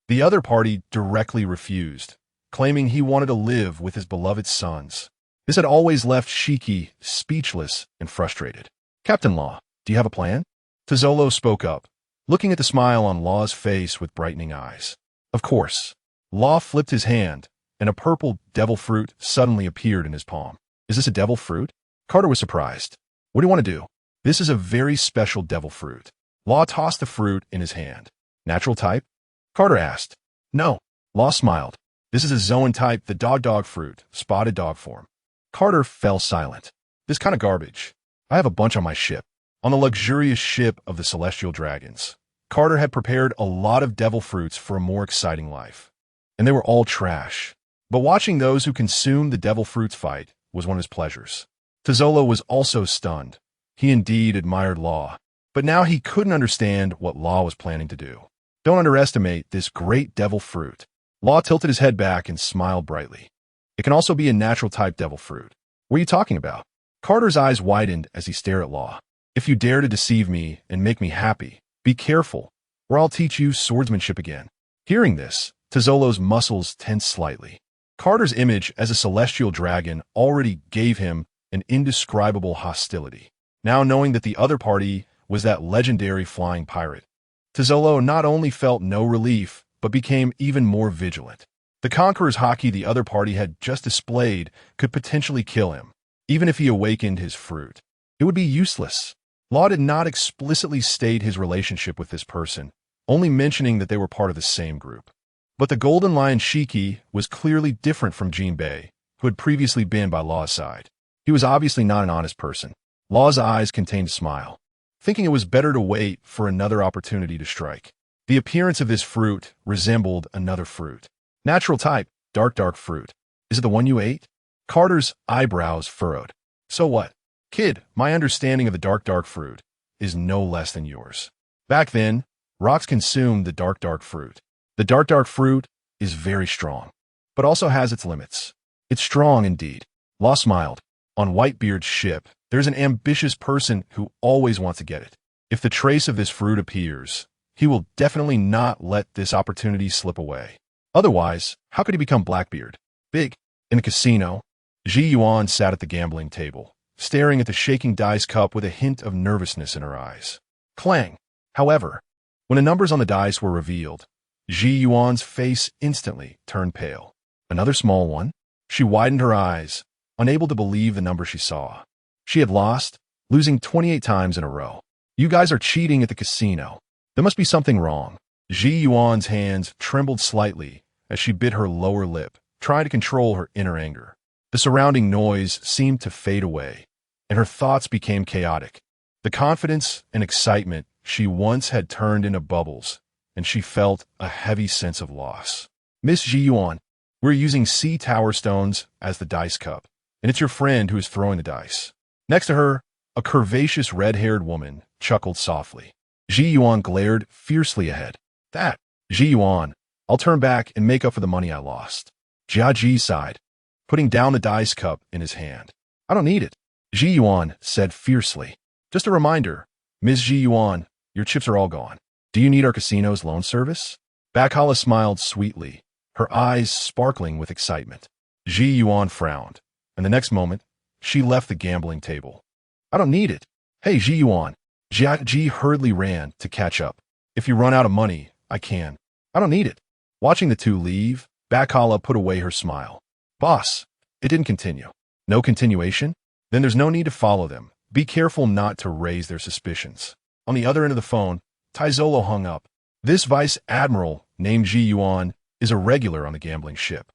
the other party directly refused, claiming he wanted to live with his beloved sons. This had always left Shiki speechless and frustrated. Captain Law, do you have a plan? Tazolo spoke up, looking at the smile on Law's face with brightening eyes. Of course. Law flipped his hand, and a purple devil fruit suddenly appeared in his palm. Is this a devil fruit? Carter was surprised. What do you want to do? This is a very special devil fruit. Law tossed the fruit in his hand. Natural type? Carter asked. No. Law smiled. This is a Zoan type, the dog fruit, spotted dog form. Carter fell silent. This kind of garbage. I have a bunch on my ship. On the luxurious ship of the Celestial Dragons. Carter had prepared a lot of devil fruits for a more exciting life. And they were all trash. But watching those who consumed the devil fruits fight was one of his pleasures. Tazolo was also stunned. He indeed admired Law. But now he couldn't understand what Law was planning to do. Don't underestimate this great devil fruit. Law tilted his head back and smiled brightly. It can also be a natural type devil fruit. What are you talking about? Carter's eyes widened as he stared at Law. If you dare to deceive me and make me happy, be careful, or I'll teach you swordsmanship again. Hearing this, Tazolo's muscles tensed slightly. Carter's image as a celestial dragon already gave him an indescribable hostility. Now knowing that the other party was that legendary flying pirate, Tazolo not only felt no relief, but became even more vigilant. The conqueror's haki the other party had just displayed could potentially kill him, even if he awakened his fruit. It would be useless. Law did not explicitly state his relationship with this person, only mentioning that they were part of the same group. But the Golden Lion Shiki was clearly different from Jinbei, who had previously been by Law's side. He was obviously not an honest person. Law's eyes contained a smile, thinking it was better to wait for another opportunity to strike. The appearance of this fruit resembled another fruit. Natural type, dark fruit. Is it the one you ate? Carter's eyebrows furrowed. So what? Kid, my understanding of the dark fruit is no less than yours. Back then, Rocks consumed the dark fruit. The dark fruit is very strong, but also has its limits. It's strong indeed. Law smiled. On Whitebeard's ship, there's an ambitious person who always wants to get it. If the trace of this fruit appears, he will definitely not let this opportunity slip away. Otherwise, how could he become Blackbeard? Big. In the casino, Ji Yuan sat at the gambling table, staring at the shaking dice cup with a hint of nervousness in her eyes. Clang. However, when the numbers on the dice were revealed, Ji Yuan's face instantly turned pale. Another small one? She widened her eyes, unable to believe the number she saw. She had lost, losing 28 times in a row. You guys are cheating at the casino. There must be something wrong. Ji Yuan's hands trembled slightly as she bit her lower lip, trying to control her inner anger. The surrounding noise seemed to fade away, and her thoughts became chaotic. The confidence and excitement she once had turned into bubbles, and she felt a heavy sense of loss. Miss Ji Yuan, we're using sea tower stones as the dice cup, and it's your friend who is throwing the dice. Next to her, a curvaceous red-haired woman chuckled softly. Ji Yuan glared fiercely ahead. That, Ji Yuan, I'll turn back and make up for the money I lost. Jia Ji sighed, putting down the dice cup in his hand. I don't need it, Ji Yuan said fiercely. Just a reminder, Ms. Ji Yuan, your chips are all gone. Do you need our casino's loan service? Bakala smiled sweetly, her eyes sparkling with excitement. Ji Yuan frowned, and the next moment, she left the gambling table. I don't need it. Hey, Ji Yuan. Jia Ji hurriedly ran to catch up. If you run out of money, I can. I don't need it. Watching the two leave, Bakala put away her smile. Boss, it didn't continue. No continuation? Then there's no need to follow them. Be careful not to raise their suspicions. On the other end of the phone, Taizolo hung up. This vice admiral, named Ji Yuan, is a regular on the gambling ship,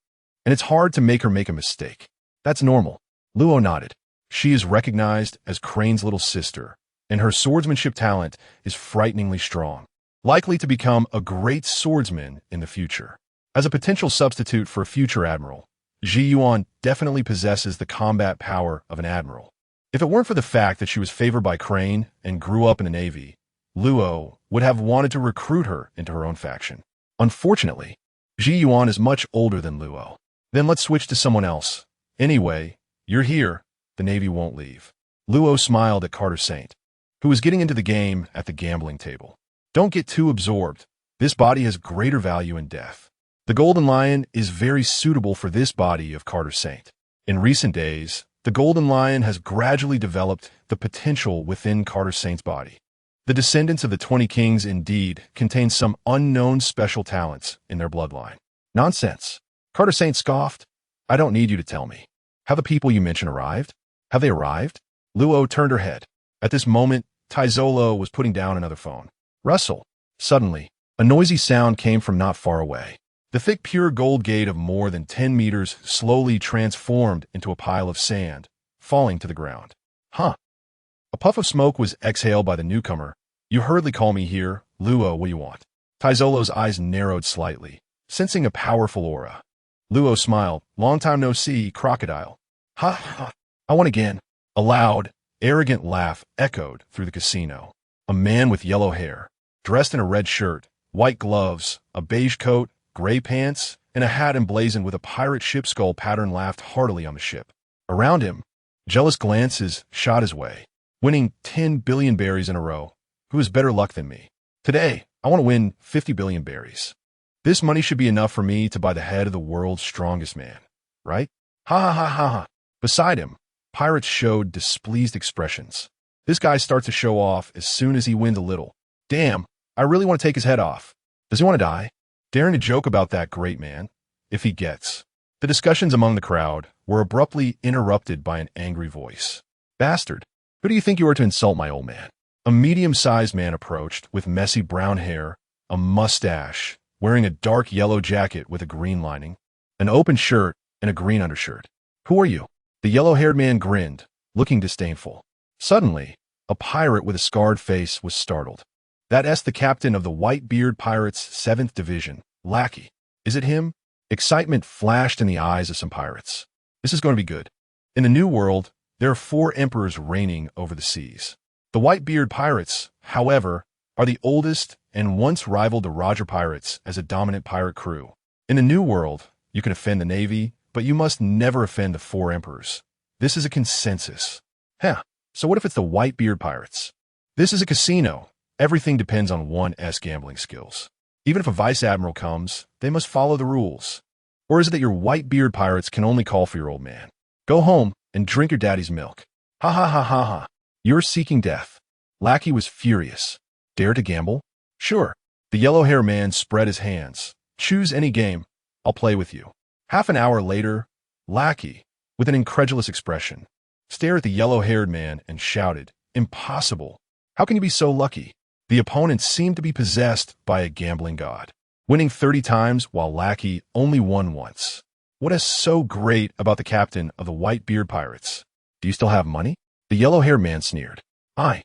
and it's hard to make her make a mistake. That's normal. Luo nodded. She is recognized as Crane's little sister, and her swordsmanship talent is frighteningly strong, likely to become a great swordsman in the future. As a potential substitute for a future admiral, Ji Yuan definitely possesses the combat power of an admiral. If it weren't for the fact that she was favored by Crane and grew up in the Navy, Luo would have wanted to recruit her into her own faction. Unfortunately, Ji Yuan is much older than Luo. Then let's switch to someone else. Anyway, you're here. The Navy won't leave. Luo smiled at Carter Saint, who was getting into the game at the gambling table. Don't get too absorbed. This body has greater value in death. The Golden Lion is very suitable for this body of Carter Saint. In recent days, the Golden Lion has gradually developed the potential within Carter Saint's body. The descendants of the 20 Kings indeed contain some unknown special talents in their bloodline. Nonsense. Carter Saint scoffed. I don't need you to tell me. Have the people you mention arrived? Have they arrived? Luo turned her head. At this moment, Taizolo was putting down another phone. Russell. Suddenly, a noisy sound came from not far away. The thick pure gold gate of more than 10 meters slowly transformed into a pile of sand, falling to the ground. Huh. A puff of smoke was exhaled by the newcomer. You hurriedly call me here. Luo, what do you want? Taizolo's eyes narrowed slightly, sensing a powerful aura. Luo smiled. Long time no see, crocodile. Ha ha. I won again. A loud, arrogant laugh echoed through the casino. A man with yellow hair, dressed in a red shirt, white gloves, a beige coat, gray pants, and a hat emblazoned with a pirate ship skull pattern laughed heartily on the ship. Around him, jealous glances shot his way. Winning 10 billion berries in a row. Who has better luck than me? Today, I want to win 50 billion berries. This money should be enough for me to buy the head of the world's strongest man, right? Ha ha ha ha ha. Beside him, pirates showed displeased expressions. This guy starts to show off as soon as he wins a little. Damn, I really want to take his head off. Does he want to die? Daring to joke about that great man, if he gets. The discussions among the crowd were abruptly interrupted by an angry voice. Bastard, who do you think you are to insult my old man? A medium-sized man approached with messy brown hair, a mustache, wearing a dark yellow jacket with a green lining, an open shirt, and a green undershirt. Who are you? The yellow-haired man grinned, looking disdainful. Suddenly, a pirate with a scarred face was startled. That's the captain of the Whitebeard Pirates' 7th Division, Lackey. Is it him? Excitement flashed in the eyes of some pirates. This is going to be good. In the New World, there are 4 emperors reigning over the seas. The Whitebeard Pirates, however, are the oldest and once rivaled the Roger Pirates as a dominant pirate crew. In the New World, you can offend the Navy, but you must never offend the 4 emperors. This is a consensus. So what if it's the Whitebeard Pirates? This is a casino. Everything depends on one's gambling skills. Even if a vice admiral comes, they must follow the rules. Or is it that your Whitebeard Pirates can only call for your old man? Go home and drink your daddy's milk. Ha ha ha ha ha. You're seeking death. Lackey was furious. Dare to gamble? Sure. The yellow-haired man spread his hands. Choose any game. I'll play with you. Half an hour later, Lackey, with an incredulous expression, stared at the yellow-haired man and shouted, Impossible. How can you be so lucky? The opponent seemed to be possessed by a gambling god, winning 30 times while Lackey only won once. What is so great about the captain of the Whitebeard Pirates? Do you still have money? The yellow-haired man sneered. Aye.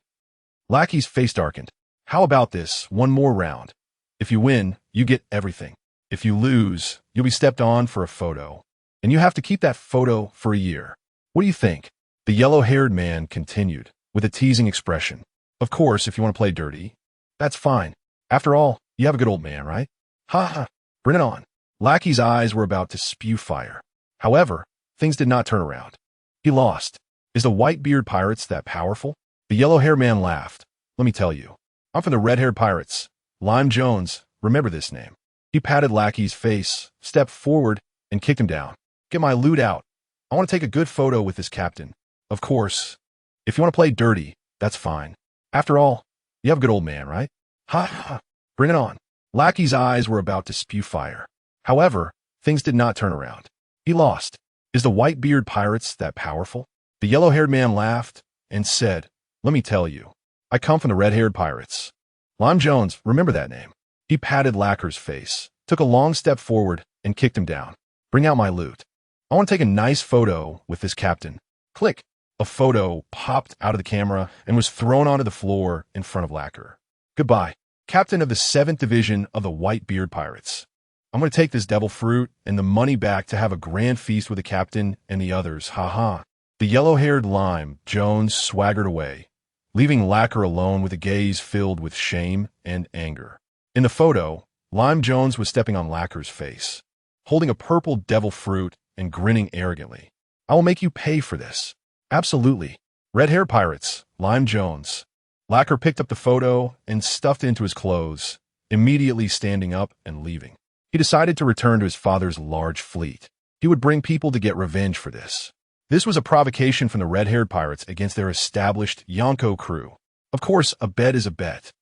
Lackey's face darkened. How about this? One more round. If you win, you get everything. If you lose, you'll be stepped on for a photo. And you have to keep that photo for a year. What do you think? The yellow-haired man continued, with a teasing expression. Of course, if you want to play dirty, that's fine. After all, you have a good old man, right? Ha ha, bring it on. Lackey's eyes were about to spew fire. However, things did not turn around. He lost. Is the white-beard pirates that powerful? The yellow-haired man laughed. Let me tell you. I'm from the red-haired pirates. Lime Jones, remember this name. He patted Lackey's face, stepped forward, and kicked him down. Get my loot out. I want to take a good photo with this captain. Of course. If you want to play dirty, that's fine. After all, you have a good old man, right? Ha ha, bring it on. Lackey's eyes were about to spew fire. However, things did not turn around. He lost. Is the white-beard pirates that powerful? The yellow-haired man laughed and said, let me tell you. I come from the red-haired pirates. Lime Jones, remember that name. He patted Lacquer's face, took a long step forward, and kicked him down. Bring out my loot. I want to take a nice photo with this captain. Click. A photo popped out of the camera and was thrown onto the floor in front of Lacquer. Goodbye, captain of the 7th Division of the White-Beard Pirates. I'm going to take this devil fruit and the money back to have a grand feast with the captain and the others, ha-ha. The yellow-haired Lime Jones swaggered away, leaving Lacquer alone with a gaze filled with shame and anger. In the photo, Lime Jones was stepping on Lacquer's face, holding a purple devil fruit and grinning arrogantly. I will make you pay for this. Absolutely. Red-haired pirates, Lime Jones. Lacquer picked up the photo and stuffed it into his clothes, immediately standing up and leaving. He decided to return to his father's large fleet. He would bring people to get revenge for this. This was a provocation from the red-haired pirates against their established Yonko crew. Of course, a bet is a bet.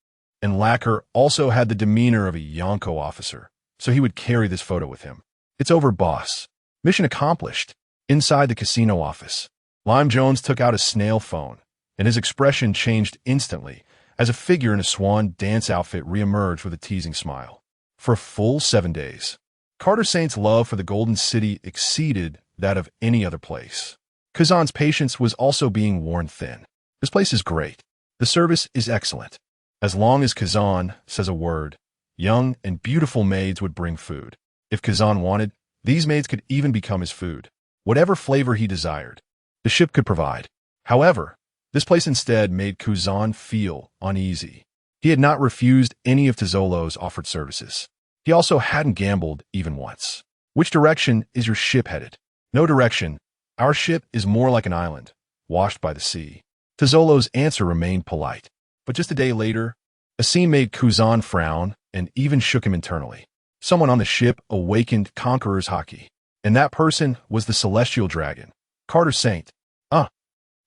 And Lacquer also had the demeanor of a Yonko officer, so he would carry this photo with him. It's over, boss. Mission accomplished. Inside the casino office, Lime Jones took out a snail phone, and his expression changed instantly as a figure in a swan dance outfit reemerged with a teasing smile. For a full 7 days, Carter Saint's love for the Golden City exceeded that of any other place. Kazan's patience was also being worn thin. This place is great. The service is excellent. As long as Kazan says a word, young and beautiful maids would bring food. If Kazan wanted, these maids could even become his food, whatever flavor he desired. The ship could provide. However, this place instead made Kazan feel uneasy. He had not refused any of Tizolo's offered services. He also hadn't gambled even once. Which direction is your ship headed? No direction. Our ship is more like an island, washed by the sea. Tizolo's answer remained polite. But just a day later, a scene made Kazan frown and even shook him internally. Someone on the ship awakened Conqueror's Haki, and that person was the celestial dragon, Carter Saint.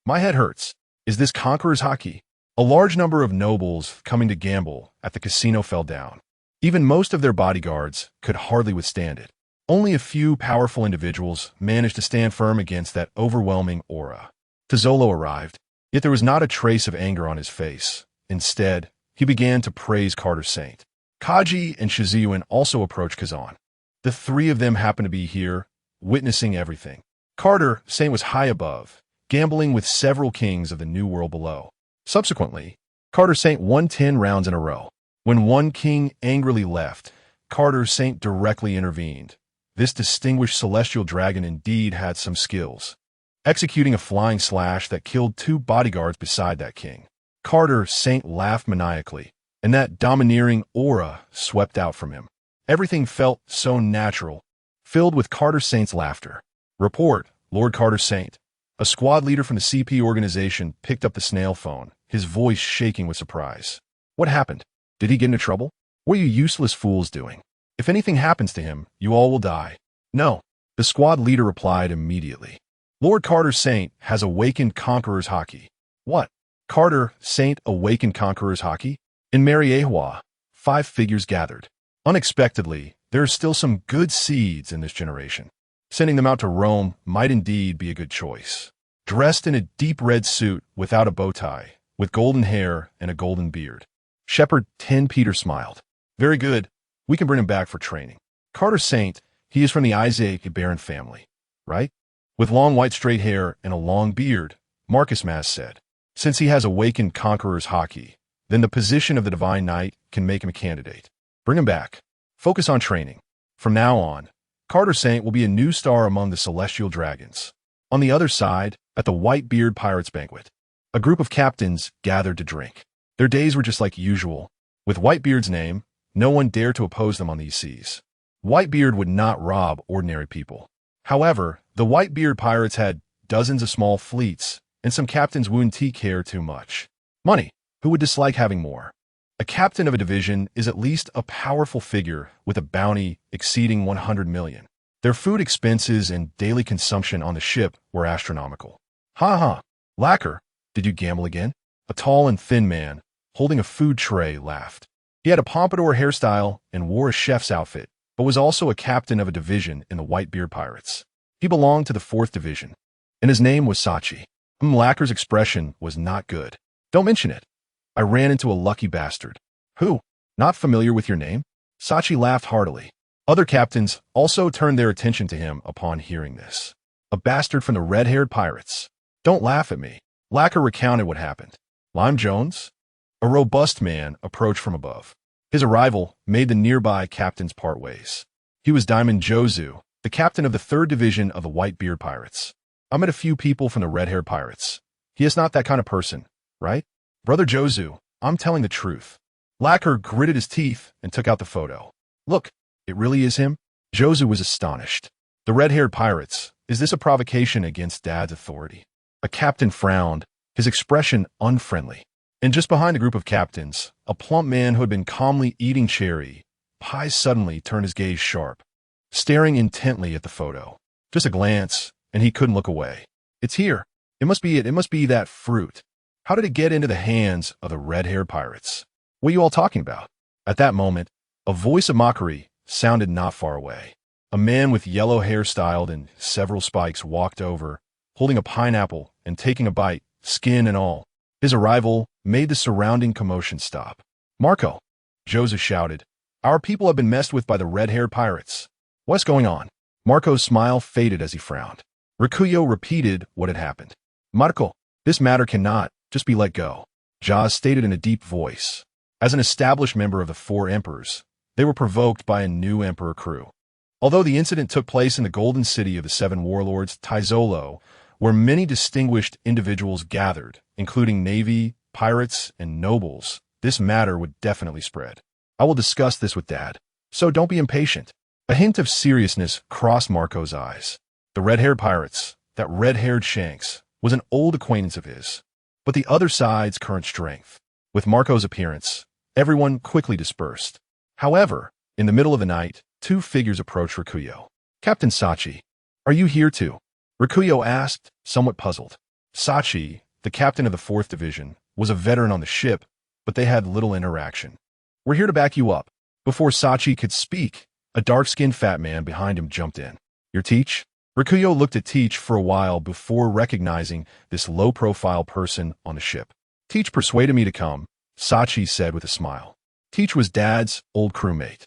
My head hurts. Is this Conqueror's Haki? A large number of nobles coming to gamble at the casino fell down. Even most of their bodyguards could hardly withstand it. Only a few powerful individuals managed to stand firm against that overwhelming aura. Tizolo arrived, yet there was not a trace of anger on his face. Instead, he began to praise Carter Saint. Kaji and Shizuyuan also approached Kazan. The three of them happened to be here, witnessing everything. Carter Saint was high above, gambling with several kings of the New World below. Subsequently, Carter Saint won 10 rounds in a row. When one king angrily left, Carter Saint directly intervened. This distinguished celestial dragon indeed had some skills, executing a flying slash that killed 2 bodyguards beside that king. Carter Saint laughed maniacally, and that domineering aura swept out from him. Everything felt so natural, filled with Carter Saint's laughter. Report, Lord Carter Saint. A squad leader from the CP organization picked up the snail phone, his voice shaking with surprise. What happened? Did he get into trouble? What are you useless fools doing? If anything happens to him, you all will die. No, the squad leader replied immediately. Lord Carter Saint has awakened Conqueror's Haki. What? Carter Saint awakened Conqueror's Haki? In Mariehua, 5 figures gathered. Unexpectedly, there are still some good seeds in this generation. Sending them out to Rome might indeed be a good choice. Dressed in a deep red suit without a bow tie, with golden hair and a golden beard. Shepherd 10 Peter smiled. Very good. We can bring him back for training. Carter Saint, he is from the Isaac Baron family, right? With long white straight hair and a long beard, Marcus Maz said. Since he has awakened Conqueror's hockey, then the position of the Divine Knight can make him a candidate. Bring him back. Focus on training. From now on, Carter Saint will be a new star among the Celestial Dragons. On the other side, at the Whitebeard Pirates banquet, a group of captains gathered to drink. Their days were just like usual. With Whitebeard's name, no one dared to oppose them on these seas. Whitebeard would not rob ordinary people. However, the Whitebeard pirates had dozens of small fleets, and some captains wouldn't care too much. Money. Who would dislike having more? A captain of a division is at least a powerful figure with a bounty exceeding 100 million. Their food expenses and daily consumption on the ship were astronomical. Ha ha. Lacquer, did you gamble again? A tall and thin man, holding a food tray, laughed. He had a pompadour hairstyle and wore a chef's outfit, but was also a captain of a division in the Whitebeard Pirates. He belonged to the 4th Division, and his name was Sachi. Lacquer's expression was not good. Don't mention it. I ran into a lucky bastard. Who? Not familiar with your name? Sachi laughed heartily. Other captains also turned their attention to him upon hearing this. A bastard from the red-haired pirates. Don't laugh at me. Lacquer recounted what happened. Lime Jones? A robust man approached from above. His arrival made the nearby captains part ways. He was Diamond Jozu, the captain of the 3rd Division of the Whitebeard Pirates. I met a few people from the red-haired pirates. He is not that kind of person, right? Brother Jozu, I'm telling the truth. Lacquer gritted his teeth and took out the photo. Look, it really is him? Jozu was astonished. The red-haired pirates, is this a provocation against Dad's authority? A captain frowned, his expression unfriendly. And just behind the group of captains, a plump man who had been calmly eating cherry pie suddenly turned his gaze sharp, staring intently at the photo. Just a glance, and he couldn't look away. It's here. It must be it. It must be that fruit. How did it get into the hands of the red-haired pirates? What are you all talking about? At that moment, a voice of mockery sounded not far away. A man with yellow hair styled and several spikes walked over, holding a pineapple and taking a bite, skin and all. His arrival made the surrounding commotion stop. Marco, Joseph shouted, our people have been messed with by the red-haired pirates. What's going on? Marco's smile faded as he frowned. Rikuyo repeated what had happened. Marco, this matter cannot just be let go, Jaz stated in a deep voice. As an established member of the 4 emperors, they were provoked by a new emperor crew. Although the incident took place in the Golden City of the 7 Warlords, Taizolo, where many distinguished individuals gathered, including navy, pirates, and nobles, this matter would definitely spread. I will discuss this with Dad, so don't be impatient. A hint of seriousness crossed Marco's eyes. The red-haired pirates, that red-haired Shanks, was an old acquaintance of his. But the other side's current strength. With Marco's appearance, everyone quickly dispersed. However, in the middle of the night, 2 figures approached Rikuyo. Captain Sachi, are you here too? Rikuyo asked, somewhat puzzled. Sachi, the captain of the 4th Division, was a veteran on the ship, but they had little interaction. We're here to back you up. Before Sachi could speak, a dark-skinned fat man behind him jumped in. Your Teach? Rikuyo looked at Teach for a while before recognizing this low-profile person on the ship. Teach persuaded me to come, Sachi said with a smile. Teach was Dad's old crewmate,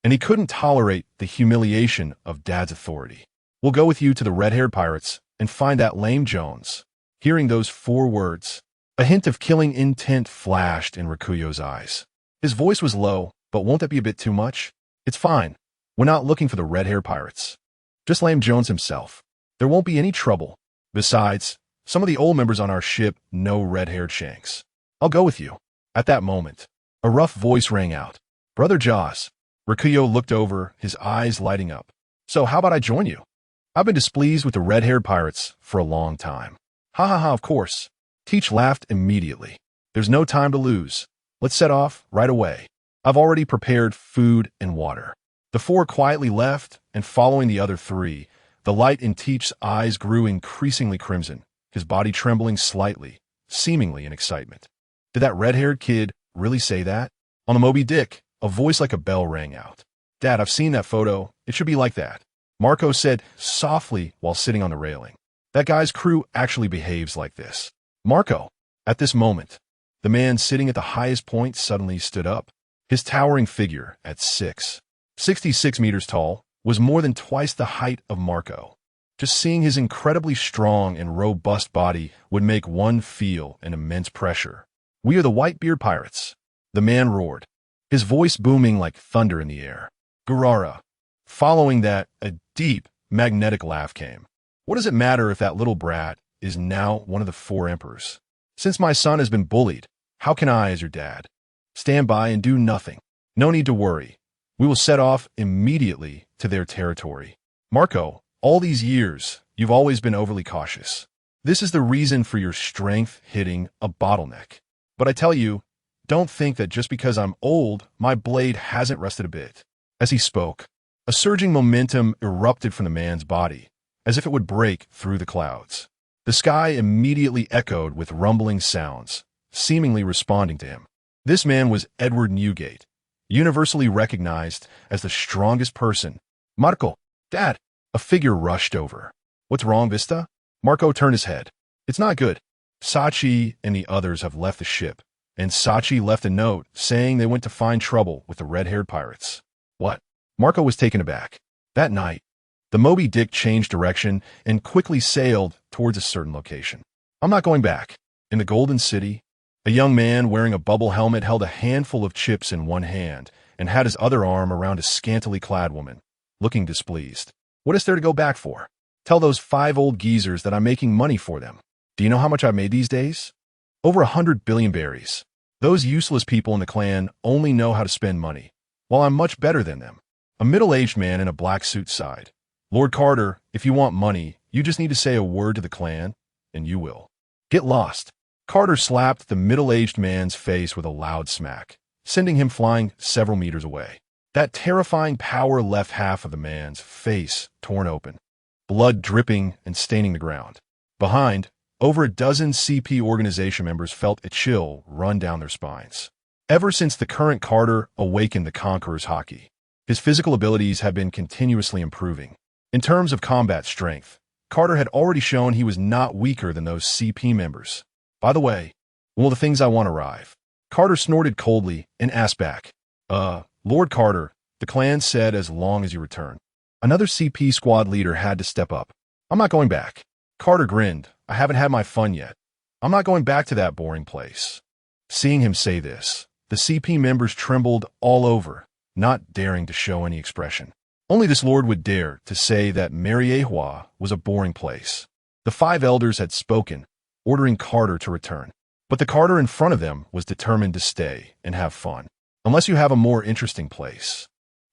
and he couldn't tolerate the humiliation of Dad's authority. We'll go with you to the red-haired pirates and find that lame Jones. Hearing those 4 words, a hint of killing intent flashed in Rikuyo's eyes. His voice was low, but won't that be a bit too much? It's fine. We're not looking for the red-haired pirates. Just lame Jones himself. There won't be any trouble. Besides, some of the old members on our ship know red-haired Shanks. I'll go with you. At that moment, a rough voice rang out. Brother Jaws. Rikuyo looked over, his eyes lighting up. So how about I join you? I've been displeased with the red-haired pirates for a long time. Ha ha ha, of course. Teach laughed immediately. There's no time to lose. Let's set off right away. I've already prepared food and water. The 4 quietly left, and following the other 3, the light in Teach's eyes grew increasingly crimson, his body trembling slightly, seemingly in excitement. Did that red-haired kid really say that? On the Moby Dick, a voice like a bell rang out. Dad, I've seen that photo. It should be like that. Marco said softly while sitting on the railing. That guy's crew actually behaves like this. Marco. At this moment, the man sitting at the highest point suddenly stood up. His towering figure, at 66 meters tall, was more than twice the height of Marco. Just seeing his incredibly strong and robust body would make one feel an immense pressure. "We are the Whitebeard Pirates," the man roared, his voice booming like thunder in the air. Gurara. Following that, a deep, magnetic laugh came. "What does it matter if that little brat is now one of the 4 emperors? Since my son has been bullied, how can I, as your dad, stand by and do nothing? No need to worry. We will set off immediately to their territory. Marco, all these years, you've always been overly cautious. This is the reason for your strength hitting a bottleneck. But I tell you, don't think that just because I'm old, my blade hasn't rested a bit." As he spoke, a surging momentum erupted from the man's body, as if it would break through the clouds. The sky immediately echoed with rumbling sounds, seemingly responding to him. This man was Edward Newgate, universally recognized as the strongest person. "Marco, Dad!" A figure rushed over. "What's wrong, Vista?" Marco turned his head. "It's not good. Sachi and the others have left the ship, and Sachi left a note saying they went to find trouble with the red-haired pirates." "What?" Marco was taken aback. That night, the Moby Dick changed direction and quickly sailed towards a certain location. "I'm not going back." In the Golden City, a young man wearing a bubble helmet held a handful of chips in one hand and had his other arm around a scantily clad woman, looking displeased. "What is there to go back for? Tell those 5 old geezers that I'm making money for them. Do you know how much I've made these days? Over 100 billion berries. Those useless people in the clan only know how to spend money, while I'm much better than them." A middle-aged man in a black suit sighed. "Lord Carter, if you want money, you just need to say a word to the clan, and you will. Get lost." Carter slapped the middle-aged man's face with a loud smack, sending him flying several meters away. That terrifying power left half of the man's face torn open, blood dripping and staining the ground. Behind, over a dozen CP organization members felt a chill run down their spines. Ever since the current Carter awakened the Conqueror's hockey, his physical abilities had been continuously improving. In terms of combat strength, Carter had already shown he was not weaker than those CP members. "By the way, when will the things I want arrive?" Carter snorted coldly and asked back. Lord Carter," the clan said, "as long as you return." Another CP squad leader had to step up. "I'm not going back." Carter grinned. "I haven't had my fun yet. I'm not going back to that boring place." Seeing him say this, the CP members trembled all over, not daring to show any expression. Only this lord would dare to say that Mariehua was a boring place. The 5 elders had spoken, ordering Carter to return. But the Carter in front of them was determined to stay and have fun. "Unless you have a more interesting place.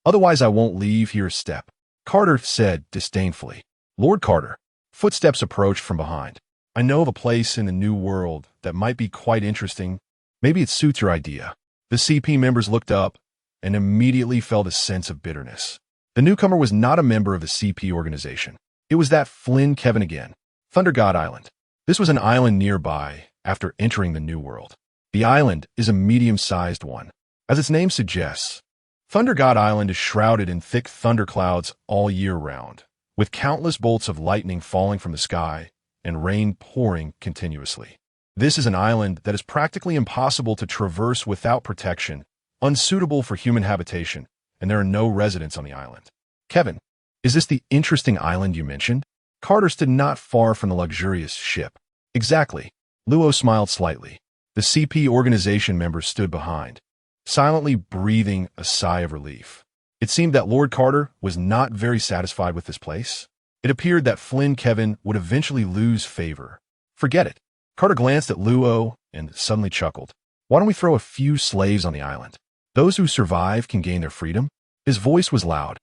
Otherwise I won't leave here a step," Carter said disdainfully. "Lord Carter." Footsteps approached from behind. "I know of a place in the New World that might be quite interesting. Maybe it suits your idea." The CP members looked up and immediately felt a sense of bitterness. The newcomer was not a member of the CP organization. It was that Flynn Kevin again. Thunder God Island. This was an island nearby after entering the New World. The island is a medium-sized one. As its name suggests, Thunder God Island is shrouded in thick thunderclouds all year round, with countless bolts of lightning falling from the sky and rain pouring continuously. This is an island that is practically impossible to traverse without protection, unsuitable for human habitation, and there are no residents on the island. "Kevin, is this the interesting island you mentioned?" Carter stood not far from the luxurious ship. "Exactly." Luo smiled slightly. The CP organization members stood behind, silently breathing a sigh of relief. It seemed that Lord Carter was not very satisfied with this place. It appeared that Flynn Kevin would eventually lose favor. "Forget it." Carter glanced at Luo and suddenly chuckled. "Why don't we throw a few slaves on the island? Those who survive can gain their freedom." His voice was loud,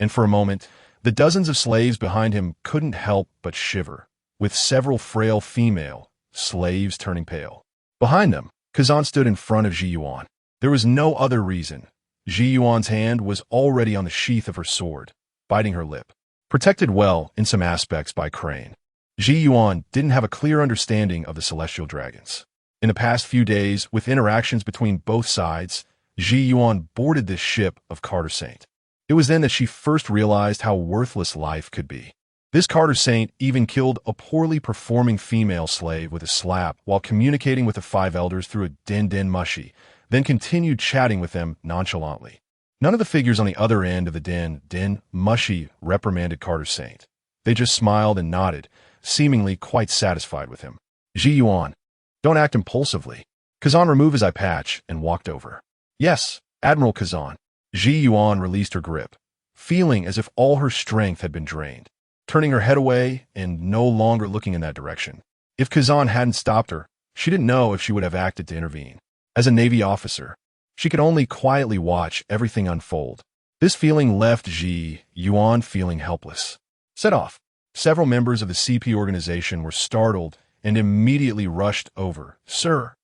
and for a moment, the dozens of slaves behind him couldn't help but shiver, with several frail female slaves turning pale. Behind them, Kazan stood in front of Ji Yuan. There was no other reason. Ji Yuan's hand was already on the sheath of her sword, biting her lip. Protected well in some aspects by Crane, Ji Yuan didn't have a clear understanding of the celestial dragons. In the past few days, with interactions between both sides, Ji Yuan boarded this ship of Carter Saint. It was then that she first realized how worthless life could be. This Carter Saint even killed a poorly performing female slave with a slap while communicating with the 5 elders through a den mushy, then continued chatting with them nonchalantly. None of the figures on the other end of the den mushy reprimanded Carter Saint. They just smiled and nodded, seemingly quite satisfied with him. Ji Yuan, don't act impulsively. Kazan removed his eye patch and walked over. Yes, Admiral Kazan. Ji Yuan released her grip, feeling as if all her strength had been drained, turning her head away and no longer looking in that direction. If Kazan hadn't stopped her, she didn't know if she would have acted to intervene. As a Navy officer, she could only quietly watch everything unfold. This feeling left Ji Yuan feeling helpless. Set off. Several members of the CP organization were startled and immediately rushed over. Sir,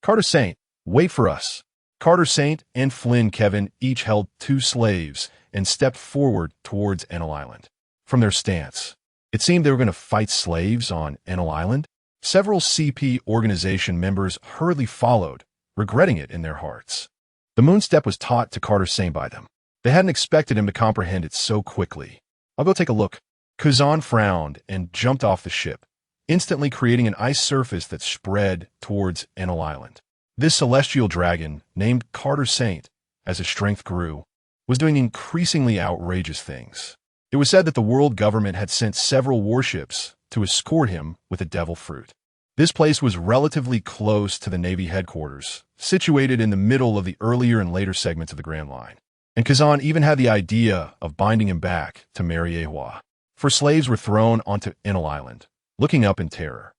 Carter Saint, wait for us. Carter Saint and Flynn Kevin each held 2 slaves and stepped forward towards Enel Island. From their stance, it seemed they were going to fight slaves on Enel Island. Several CP organization members hurriedly followed, regretting it in their hearts. The moonstep was taught to Carter Saint by them. They hadn't expected him to comprehend it so quickly. I'll go take a look. Kazan frowned and jumped off the ship, instantly creating an ice surface that spread towards Enel Island. This celestial dragon, named Carter Saint, as his strength grew, was doing increasingly outrageous things. It was said that the world government had sent several warships to escort him with a devil fruit. This place was relatively close to the Navy headquarters, situated in the middle of the earlier and later segments of the Grand Line. And Kazan even had the idea of binding him back to Mariehua. For slaves were thrown onto Enel Island, looking up in terror.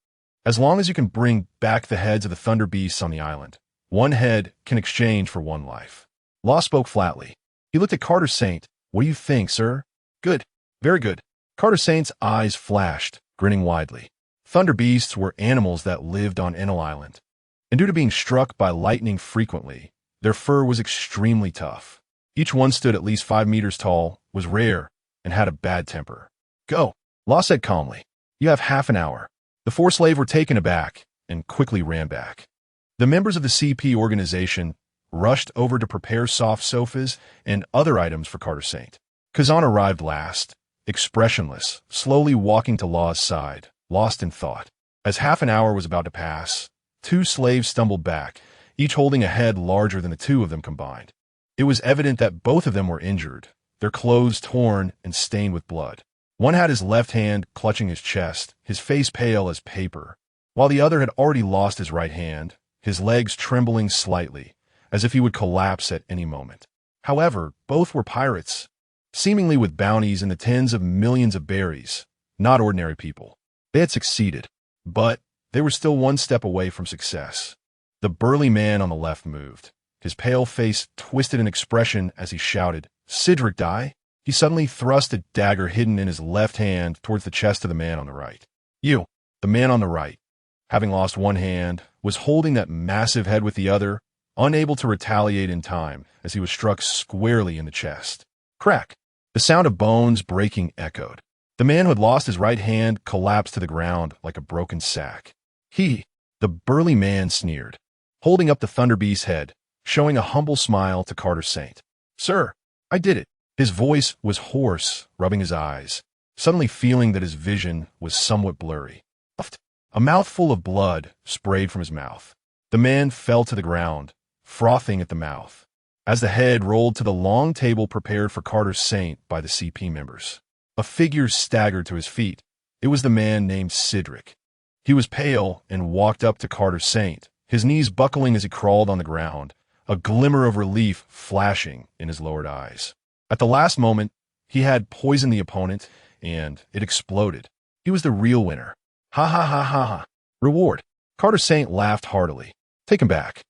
As long as you can bring back the heads of the thunder beasts on the island, one head can exchange for 1 life. Law spoke flatly. He looked at Carter Saint. What do you think, sir? Good. Very good. Carter Saint's eyes flashed, grinning widely. Thunder beasts were animals that lived on Enel Island, and due to being struck by lightning frequently, their fur was extremely tough. Each one stood at least 5 meters tall, was rare, and had a bad temper. Go, Law said calmly. You have half an hour. The 4 slaves were taken aback and quickly ran back. The members of the CP organization rushed over to prepare soft sofas and other items for Carter Saint. Kazan arrived last, expressionless, slowly walking to Law's side, lost in thought. As half an hour was about to pass, 2 slaves stumbled back, each holding a head larger than the 2 of them combined. It was evident that both of them were injured, their clothes torn and stained with blood. One had his left hand clutching his chest, his face pale as paper, while the other had already lost his right hand, his legs trembling slightly, as if he would collapse at any moment. However, both were pirates, seemingly with bounties in the tens of millions of berries, not ordinary people. They had succeeded, but they were still 1 step away from success. The burly man on the left moved, his pale face twisted in expression as he shouted, Cedric die? He suddenly thrust a dagger hidden in his left hand towards the chest of the man on the right. You, the man on the right, having lost 1 hand, was holding that massive head with the other, unable to retaliate in time as he was struck squarely in the chest. Crack! The sound of bones breaking echoed. The man who had lost his right hand collapsed to the ground like a broken sack. He, the burly man, sneered, holding up the Thunder Beast's head, showing a humble smile to Carter Saint. Sir, I did it. His voice was hoarse, rubbing his eyes, suddenly feeling that his vision was somewhat blurry. A mouthful of blood sprayed from his mouth. The man fell to the ground, frothing at the mouth, as the head rolled to the long table prepared for Carter Saint by the CP members. A figure staggered to his feet. It was the man named Cedric. He was pale and walked up to Carter Saint, his knees buckling as he crawled on the ground, a glimmer of relief flashing in his lowered eyes. At the last moment, he had poisoned the opponent, and it exploded. He was the real winner. Ha ha ha ha ha. Reward. Carter Saint laughed heartily. Take him back.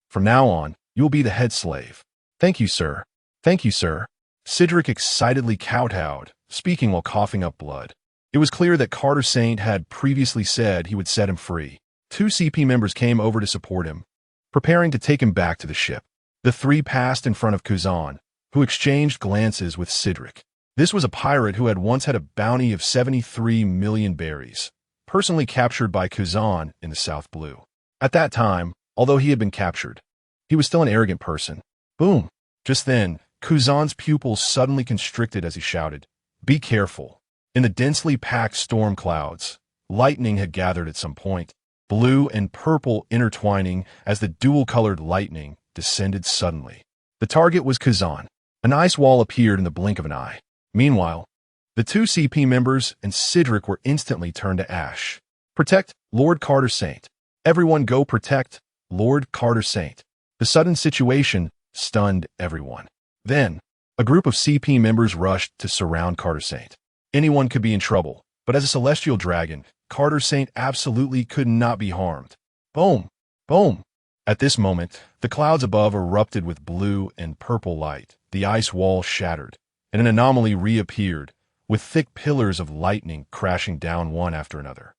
From now on, you will be the head slave. Thank you, sir. Thank you, sir. Cedric excitedly kowtowed, speaking while coughing up blood. It was clear that Carter Saint had previously said he would set him free. 2 CP members came over to support him, preparing to take him back to the ship. The 3 passed in front of Kazan, who exchanged glances with Cedric. This was a pirate who had once had a bounty of 73 million berries, personally captured by Kazan in the South Blue. At that time, although he had been captured, he was still an arrogant person. Boom! Just then, Kazan's pupils suddenly constricted as he shouted, Be careful. In the densely packed storm clouds, lightning had gathered at some point, blue and purple intertwining as the dual-colored lightning descended suddenly. The target was Kazan. An ice wall appeared in the blink of an eye. Meanwhile, The two CP members and Cedric were instantly turned to ash. Protect Lord Carter Saint. Everyone go protect Lord Carter Saint. The sudden situation stunned everyone. Then, a group of CP members rushed to surround Carter Saint. Anyone could be in trouble, but as a celestial dragon, Carter Saint absolutely could not be harmed. Boom! Boom! At this moment, the clouds above erupted with blue and purple light. The ice wall shattered, and an anomaly reappeared, with thick pillars of lightning crashing down one after another,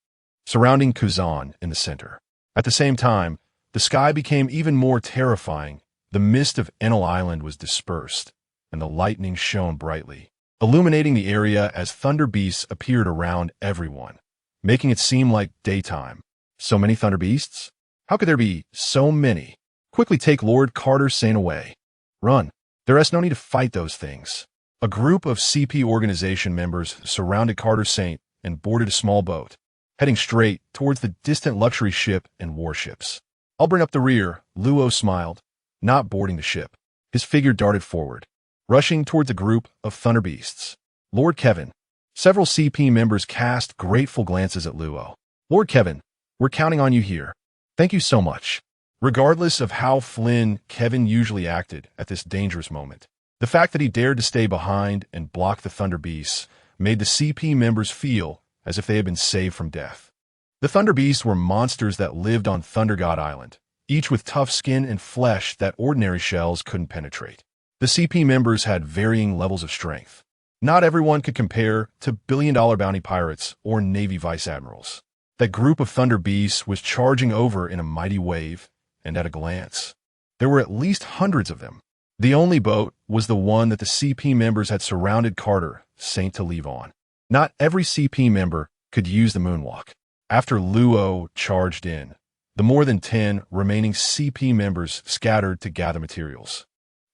surrounding Kazan in the center. At the same time, the sky became even more terrifying. The mist of Enel Island was dispersed, and the lightning shone brightly, illuminating the area as thunder beasts appeared around everyone, making it seem like daytime. So many thunder beasts? How could there be so many? Quickly take Lord Carter Saint away. Run. There is no need to fight those things. A group of CP organization members surrounded Carter Saint and boarded a small boat, heading straight towards the distant luxury ship and warships. I'll bring up the rear, Luo smiled, not boarding the ship. His figure darted forward, rushing towards a group of thunder beasts. Lord Kevin. Several CP members cast grateful glances at Luo. Lord Kevin, we're counting on you here. Thank you so much. Regardless of how Kevin usually acted at this dangerous moment, the fact that he dared to stay behind and block the thunder beasts made the CP members feel as if they had been saved from death. The thunder beasts were monsters that lived on Thunder God Island, each with tough skin and flesh that ordinary shells couldn't penetrate. The CP members had varying levels of strength. Not everyone could compare to billion-dollar bounty pirates or Navy vice admirals. That group of thunder beasts was charging over in a mighty wave, and at a glance, there were at least hundreds of them. The only boat was the one that the CP members had surrounded Carter Saint to leave on. Not every CP member could use the moonwalk. After Luo charged in, the more than 10 remaining CP members scattered to gather materials,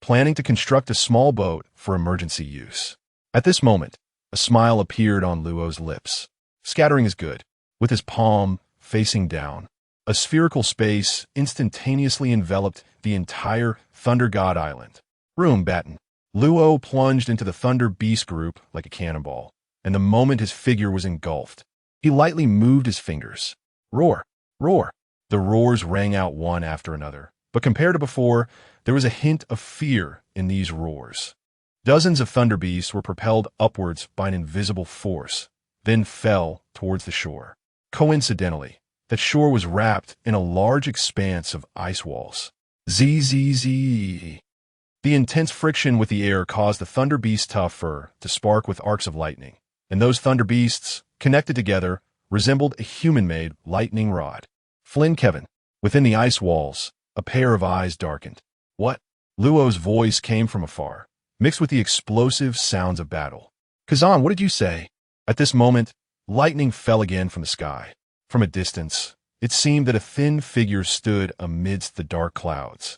planning to construct a small boat for emergency use. At this moment, a smile appeared on Luo's lips. Scattering is good. With his palm facing down, a spherical space instantaneously enveloped the entire Thunder God Island. Room batten. Luo plunged into the Thunder Beast group like a cannonball, and the moment his figure was engulfed, he lightly moved his fingers. Roar! Roar! The roars rang out one after another, but compared to before, there was a hint of fear in these roars. Dozens of Thunder Beasts were propelled upwards by an invisible force, then fell towards the shore. Coincidentally, that shore was wrapped in a large expanse of ice walls. Zzz. The intense friction with the air caused the Thunder Beast's tough fur to spark with arcs of lightning, and those Thunder Beasts, connected together, resembled a human-made lightning rod. Kevin. Within the ice walls, a pair of eyes darkened. What? Luo's voice came from afar, mixed with the explosive sounds of battle. Kazan, what did you say? At this moment, lightning fell again from the sky. From a distance, it seemed that a thin figure stood amidst the dark clouds,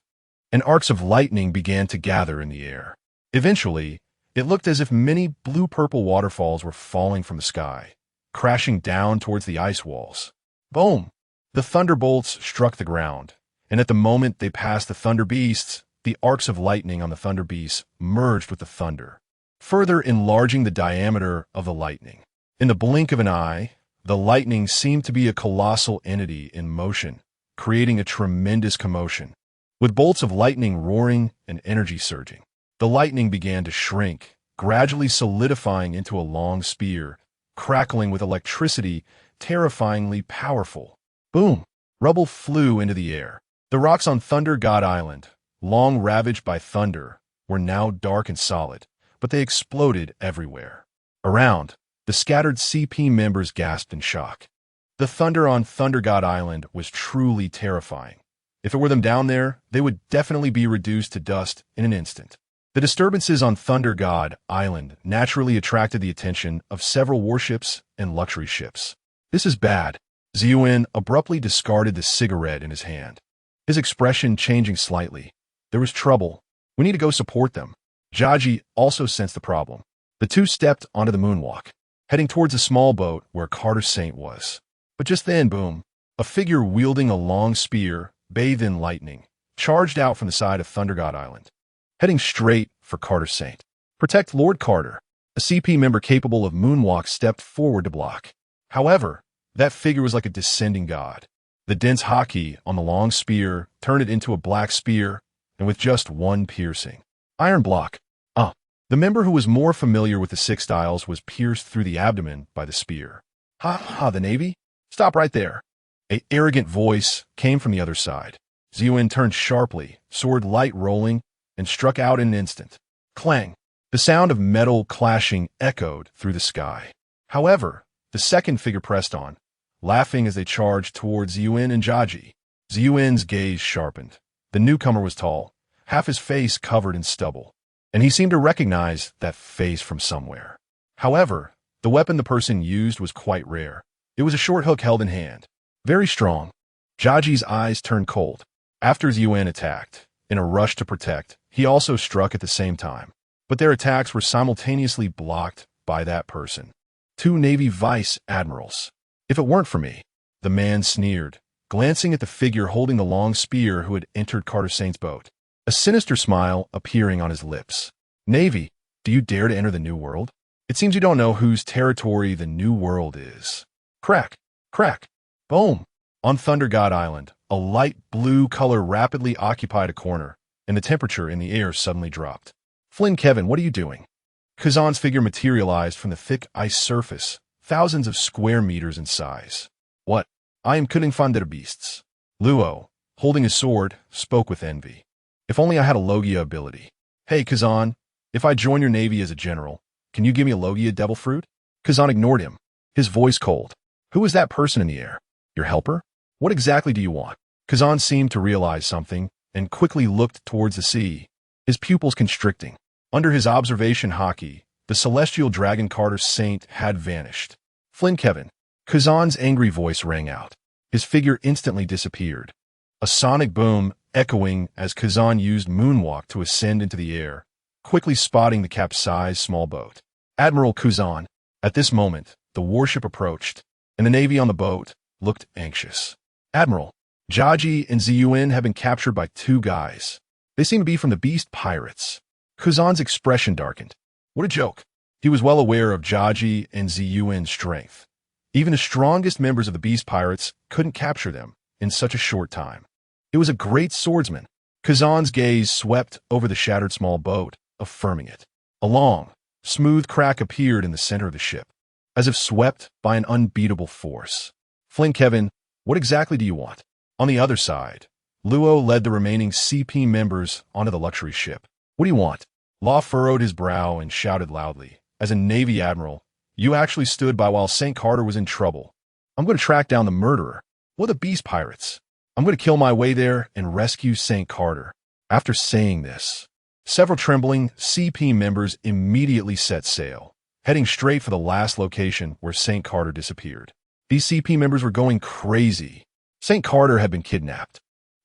and arcs of lightning began to gather in the air. Eventually, it looked as if many blue-purple waterfalls were falling from the sky, crashing down towards the ice walls. Boom! The thunderbolts struck the ground, and at the moment they passed the Thunder Beasts, the arcs of lightning on the Thunder Beasts merged with the thunder, further enlarging the diameter of the lightning. In the blink of an eye, the lightning seemed to be a colossal entity in motion, creating a tremendous commotion. With bolts of lightning roaring and energy surging, the lightning began to shrink, gradually solidifying into a long spear, crackling with electricity, terrifyingly powerful. Boom! Rubble flew into the air. The rocks on Thunder God Island, long ravaged by thunder, were now dark and solid, but they exploded everywhere. Around, the scattered CP members gasped in shock. The thunder on Thunder God Island was truly terrifying. If it were them down there, they would definitely be reduced to dust in an instant. The disturbances on Thunder God Island naturally attracted the attention of several warships and luxury ships. This is bad. Ziyuan abruptly discarded the cigarette in his hand, his expression changing slightly. There was trouble. We need to go support them. Jaji also sensed the problem. The two stepped onto the moonwalk, heading towards a small boat where Carter Saint was. But just then, boom, a figure wielding a long spear, bathed in lightning, charged out from the side of Thunder God Island, heading straight for Carter Saint. Protect Lord Carter. A CP member capable of moonwalk stepped forward to block. However, that figure was like a descending god. The dense haki on the long spear turned it into a black spear, and with just one piercing. Iron block. The member who was more familiar with the six styles was pierced through the abdomen by the spear. Ha ha, the Navy? Stop right there. An arrogant voice came from the other side. Ziyuan turned sharply, sword light rolling, and struck out in an instant. Clang! The sound of metal clashing echoed through the sky. However, the second figure pressed on, laughing as they charged towards Ziyuan and Jiaji. Ziyuan's gaze sharpened. The newcomer was tall, half his face covered in stubble, and he seemed to recognize that face from somewhere. However, the weapon the person used was quite rare. It was a short hook held in hand. Very strong. Jiaji's eyes turned cold. After Ziyuan attacked, in a rush to protect, he also struck at the same time. But their attacks were simultaneously blocked by that person. Two Navy vice admirals. If it weren't for me, the man sneered, glancing at the figure holding the long spear who had entered Carter Saint's boat. A sinister smile appearing on his lips. Navy, do you dare to enter the New World? It seems you don't know whose territory the New World is. Crack, crack, boom. On Thunder God Island, a light blue color rapidly occupied a corner, and the temperature in the air suddenly dropped. Flynn Kevin, what are you doing? Kazan's figure materialized from the thick ice surface, thousands of square meters in size. What? I am couldn't find their beasts. Luo, holding his sword, spoke with envy. If only I had a Logia ability. Hey, Kazan, if I join your navy as a general, can you give me a Logia devil fruit? Kazan ignored him, his voice cold. Who is that person in the air? Your helper? What exactly do you want? Kazan seemed to realize something and quickly looked towards the sea, his pupils constricting. Under his observation haki, the celestial dragon Carter Saint had vanished. Flynn Kevin. Kazan's angry voice rang out. His figure instantly disappeared. A sonic boom echoing as Kazan used moonwalk to ascend into the air, quickly spotting the capsized small boat. Admiral Kazan. At this moment, the warship approached, and the Navy on the boat looked anxious. Admiral, Jiaji and Ziyuan have been captured by two guys. They seem to be from the Beast Pirates. Kazan's expression darkened. What a joke. He was well aware of Jiaji and Ziyuan's strength. Even the strongest members of the Beast Pirates couldn't capture them in such a short time. It was a great swordsman. Kazan's gaze swept over the shattered small boat, affirming it. A long, smooth crack appeared in the center of the ship, as if swept by an unbeatable force. Flynn Kevin, what exactly do you want? On the other side, Luo led the remaining CP members onto the luxury ship. What do you want? Law furrowed his brow and shouted loudly. As a Navy admiral, you actually stood by while St. Carter was in trouble. I'm going to track down the murderer. What the Beast Pirates? I'm going to kill my way there and rescue St. Carter. After saying this, several trembling CP members immediately set sail, heading straight for the last location where St. Carter disappeared. These CP members were going crazy. St. Carter had been kidnapped.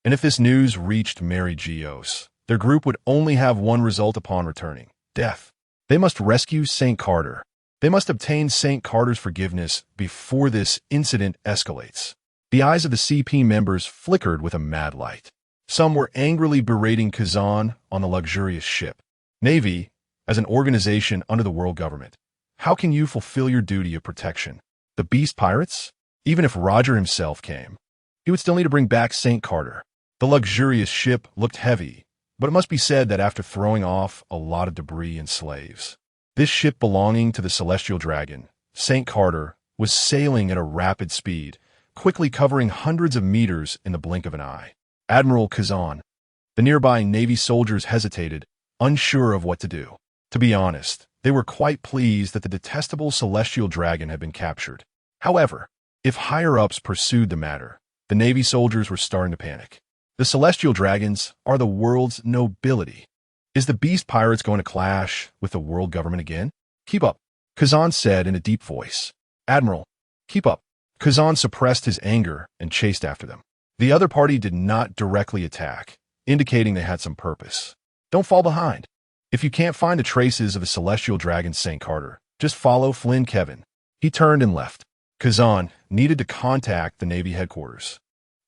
And if this news reached Mary Geos, their group would only have one result upon returning: death. They must rescue St. Carter. They must obtain St. Carter's forgiveness before this incident escalates. The eyes of the CP members flickered with a mad light. Some were angrily berating Kazan on the luxurious ship. Navy, as an organization under the world government, how can you fulfill your duty of protection? The Beast Pirates? Even if Roger himself came, he would still need to bring back St. Carter. The luxurious ship looked heavy, but it must be said that after throwing off a lot of debris and slaves, this ship belonging to the Celestial Dragon, St. Carter, was sailing at a rapid speed, quickly covering hundreds of meters in the blink of an eye. Admiral Kazan. The nearby Navy soldiers hesitated, unsure of what to do. To be honest, they were quite pleased that the detestable Celestial Dragon had been captured. However, if higher-ups pursued the matter, the Navy soldiers were starting to panic. The Celestial Dragons are the world's nobility. Is the Beast Pirates going to clash with the world government again? Keep up, Kazan said in a deep voice. Admiral, keep up. Kazan suppressed his anger and chased after them. The other party did not directly attack, indicating they had some purpose. Don't fall behind. If you can't find the traces of the Celestial Dragon St. Carter, just follow Flynn Kevin. He turned and left. Kazan needed to contact the Navy headquarters.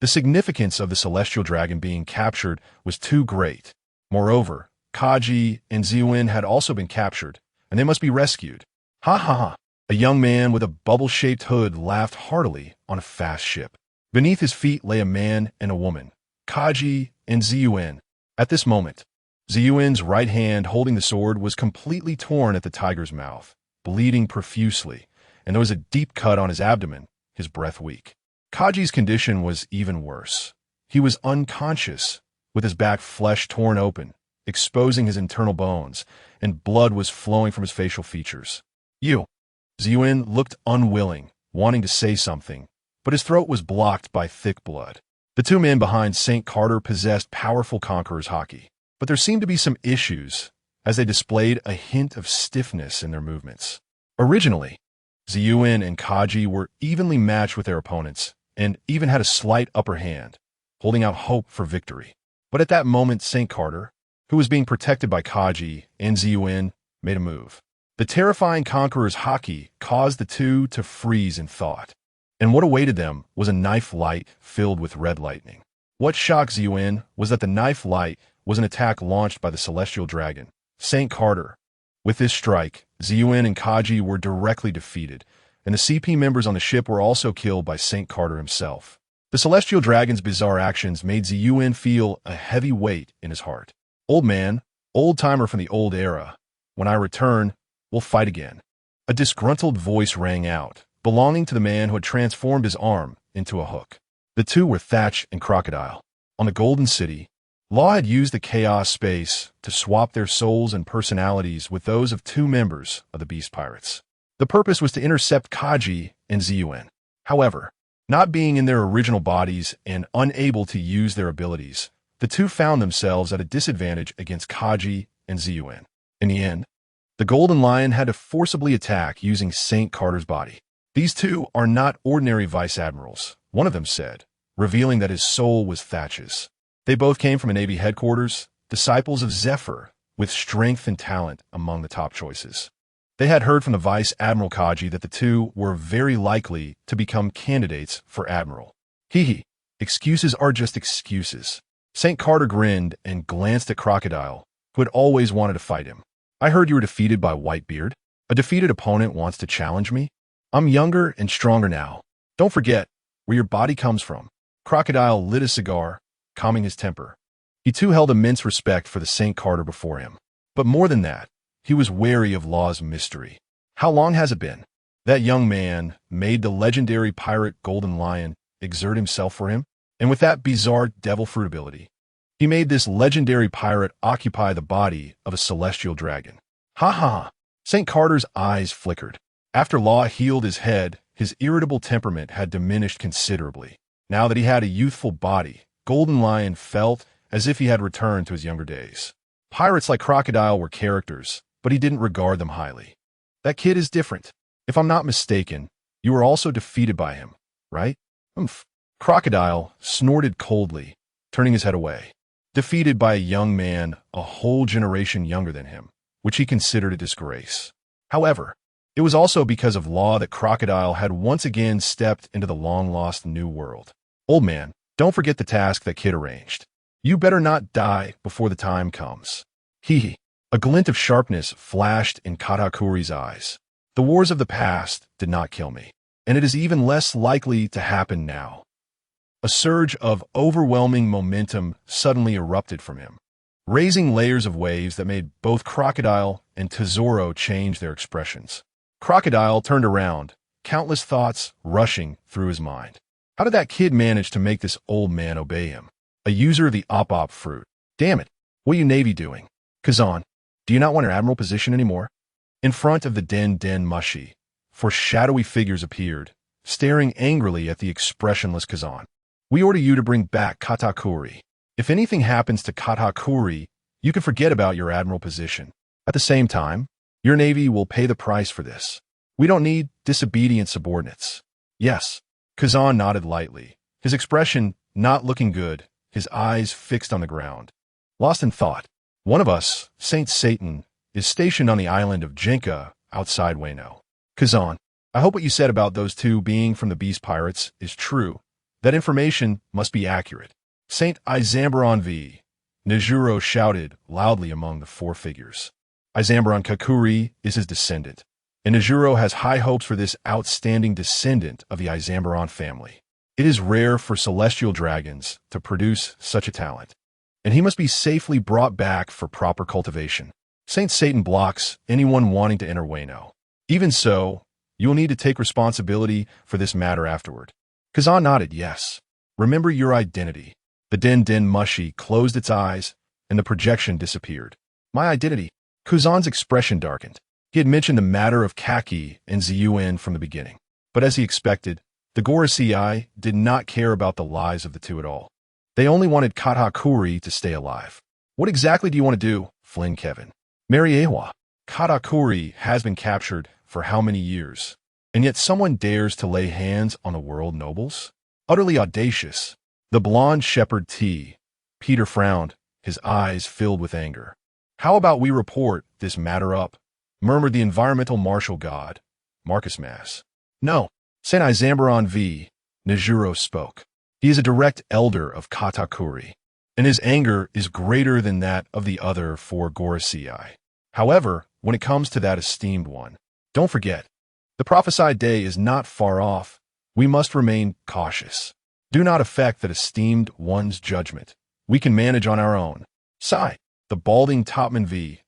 The significance of the Celestial Dragon being captured was too great. Moreover, Kaji and Ziyuan had also been captured, and they must be rescued. Ha ha ha. A young man with a bubble-shaped hood laughed heartily on a fast ship. Beneath his feet lay a man and a woman, Kaji and Ziyuan. At this moment, Ziyuan's right hand holding the sword was completely torn at the tiger's mouth, bleeding profusely, and there was a deep cut on his abdomen, his breath weak. Kaji's condition was even worse. He was unconscious, with his back flesh torn open, exposing his internal bones, and blood was flowing from his facial features. Ziyuan looked unwilling, wanting to say something, but his throat was blocked by thick blood. The two men behind St. Carter possessed powerful conqueror's haki, but there seemed to be some issues as they displayed a hint of stiffness in their movements. Originally, Ziyuan and Kaji were evenly matched with their opponents and even had a slight upper hand, holding out hope for victory. But at that moment, St. Carter, who was being protected by Kaji and Ziyuan, made a move. The terrifying conqueror's haki caused the two to freeze in thought, and what awaited them was a knife light filled with red lightning. What shocked Ziyuan was that the knife light was an attack launched by the celestial dragon, St. Carter. With this strike, Ziyuan and Kaji were directly defeated, and the CP members on the ship were also killed by St. Carter himself. The celestial dragon's bizarre actions made Ziyuan feel a heavy weight in his heart. Old man, old-timer from the old era, when I return, we'll fight again. A disgruntled voice rang out, belonging to the man who had transformed his arm into a hook. The two were Thatch and Crocodile. On the Golden City, Law had used the chaos space to swap their souls and personalities with those of two members of the Beast Pirates. The purpose was to intercept Kaji and Ziyuan. However, not being in their original bodies and unable to use their abilities, the two found themselves at a disadvantage against Kaji and Ziyuan. In the end, the Golden Lion had to forcibly attack using St. Carter's body. These two are not ordinary vice admirals, one of them said, revealing that his soul was Thatch's. They both came from a Navy headquarters, disciples of Zephyr, with strength and talent among the top choices. They had heard from the Vice Admiral Kaji that the two were very likely to become candidates for Admiral. Excuses are just excuses. St. Carter grinned and glanced at Crocodile, who had always wanted to fight him. I heard you were defeated by Whitebeard. A defeated opponent wants to challenge me? I'm younger and stronger now. Don't forget where your body comes from. Crocodile lit a cigar, calming his temper. He too held immense respect for the St. Carter before him. But more than that, he was wary of Law's mystery. How long has it been? That young man made the legendary pirate Golden Lion exert himself for him, and with that bizarre devil fruit ability, he made this legendary pirate occupy the body of a celestial dragon. Ha ha! St. Carter's eyes flickered. After Law healed his head, his irritable temperament had diminished considerably. Now that he had a youthful body, Golden Lion felt as if he had returned to his younger days. Pirates like Crocodile were characters, but he didn't regard them highly. That kid is different. If I'm not mistaken, you were also defeated by him, right? Oomph. Crocodile snorted coldly, turning his head away. Defeated by a young man a whole generation younger than him, which he considered a disgrace. However, it was also because of Law that Crocodile had once again stepped into the long-lost New World. Old man, don't forget the task that Kid arranged. You better not die before the time comes. A glint of sharpness flashed in Katakuri's eyes. The wars of the past did not kill me, and it is even less likely to happen now. A surge of overwhelming momentum suddenly erupted from him, raising layers of waves that made both Crocodile and Tesoro change their expressions. Crocodile turned around, countless thoughts rushing through his mind. How did that kid manage to make this old man obey him? A user of the Ope Ope fruit. Damn it, what are you Navy doing? Kazan, do you not want your admiral position anymore? In front of the Den Mushi, four shadowy figures appeared, staring angrily at the expressionless Kazan. We order you to bring back Katakuri. If anything happens to Katakuri, you can forget about your admiral position. At the same time, your Navy will pay the price for this. We don't need disobedient subordinates. Yes. Kazan nodded lightly, his expression not looking good, his eyes fixed on the ground. Lost in thought, one of us, Saint Satan, is stationed on the island of Jinka outside Wano. Kazan, I hope what you said about those two being from the Beast Pirates is true. That information must be accurate. Saint Izambaron V. Nejuro shouted loudly among the four figures. Izambaron Kakuri is his descendant, and Nejuro has high hopes for this outstanding descendant of the Izambaron family. It is rare for celestial dragons to produce such a talent, and he must be safely brought back for proper cultivation. Saint Satan blocks anyone wanting to enter Wano. Even so, you will need to take responsibility for this matter afterward. Kazan nodded yes. Remember your identity. The Den Den Mushi closed its eyes, and the projection disappeared. My identity? Kazan's expression darkened. He had mentioned the matter of Kaki and Ziyuan from the beginning. But as he expected, the Gorosei did not care about the lives of the two at all. They only wanted Katakuri to stay alive. What exactly do you want to do? Flynn Kevin. Mariewa. Katakuri has been captured for how many years? And yet someone dares to lay hands on the world nobles? Utterly audacious. The blonde shepherd T. Peter frowned, his eyes filled with anger. How about we report this matter up? Murmured the environmental martial god, Marcus Mass. No. Saint Izambaron V. Nejuro spoke. He is a direct elder of Katakuri, and his anger is greater than that of the other four Gorosei. However, when it comes to that esteemed one, don't forget, the prophesied day is not far off. We must remain cautious. Do not affect that esteemed one's judgment. We can manage on our own. Sigh. The balding topman V.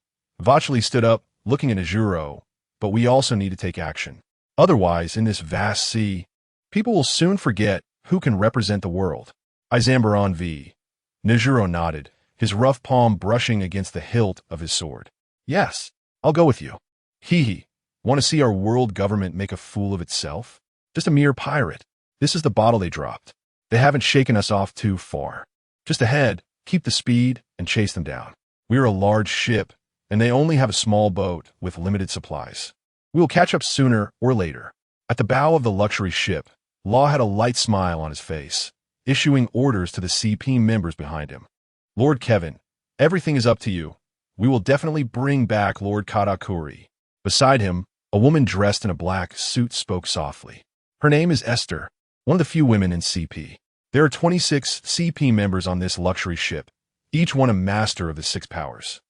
Vachli stood up, looking at Nejuro, but we also need to take action. Otherwise, in this vast sea, people will soon forget who can represent the world. Izambaron V. Nejuro nodded, his rough palm brushing against the hilt of his sword. Yes, I'll go with you. Hee. Want to see our world government make a fool of itself? Just a mere pirate. This is the bottle they dropped. They haven't shaken us off too far. Just ahead, keep the speed and chase them down. We're a large ship, and they only have a small boat with limited supplies. We will catch up sooner or later. At the bow of the luxury ship, Law had a light smile on his face, issuing orders to the CP members behind him. Lord Kevin, everything is up to you. We will definitely bring back Lord Katakuri. Beside him, a woman dressed in a black suit spoke softly. Her name is Esther, one of the few women in CP. There are 26 CP members on this luxury ship, each one a master of the six powers.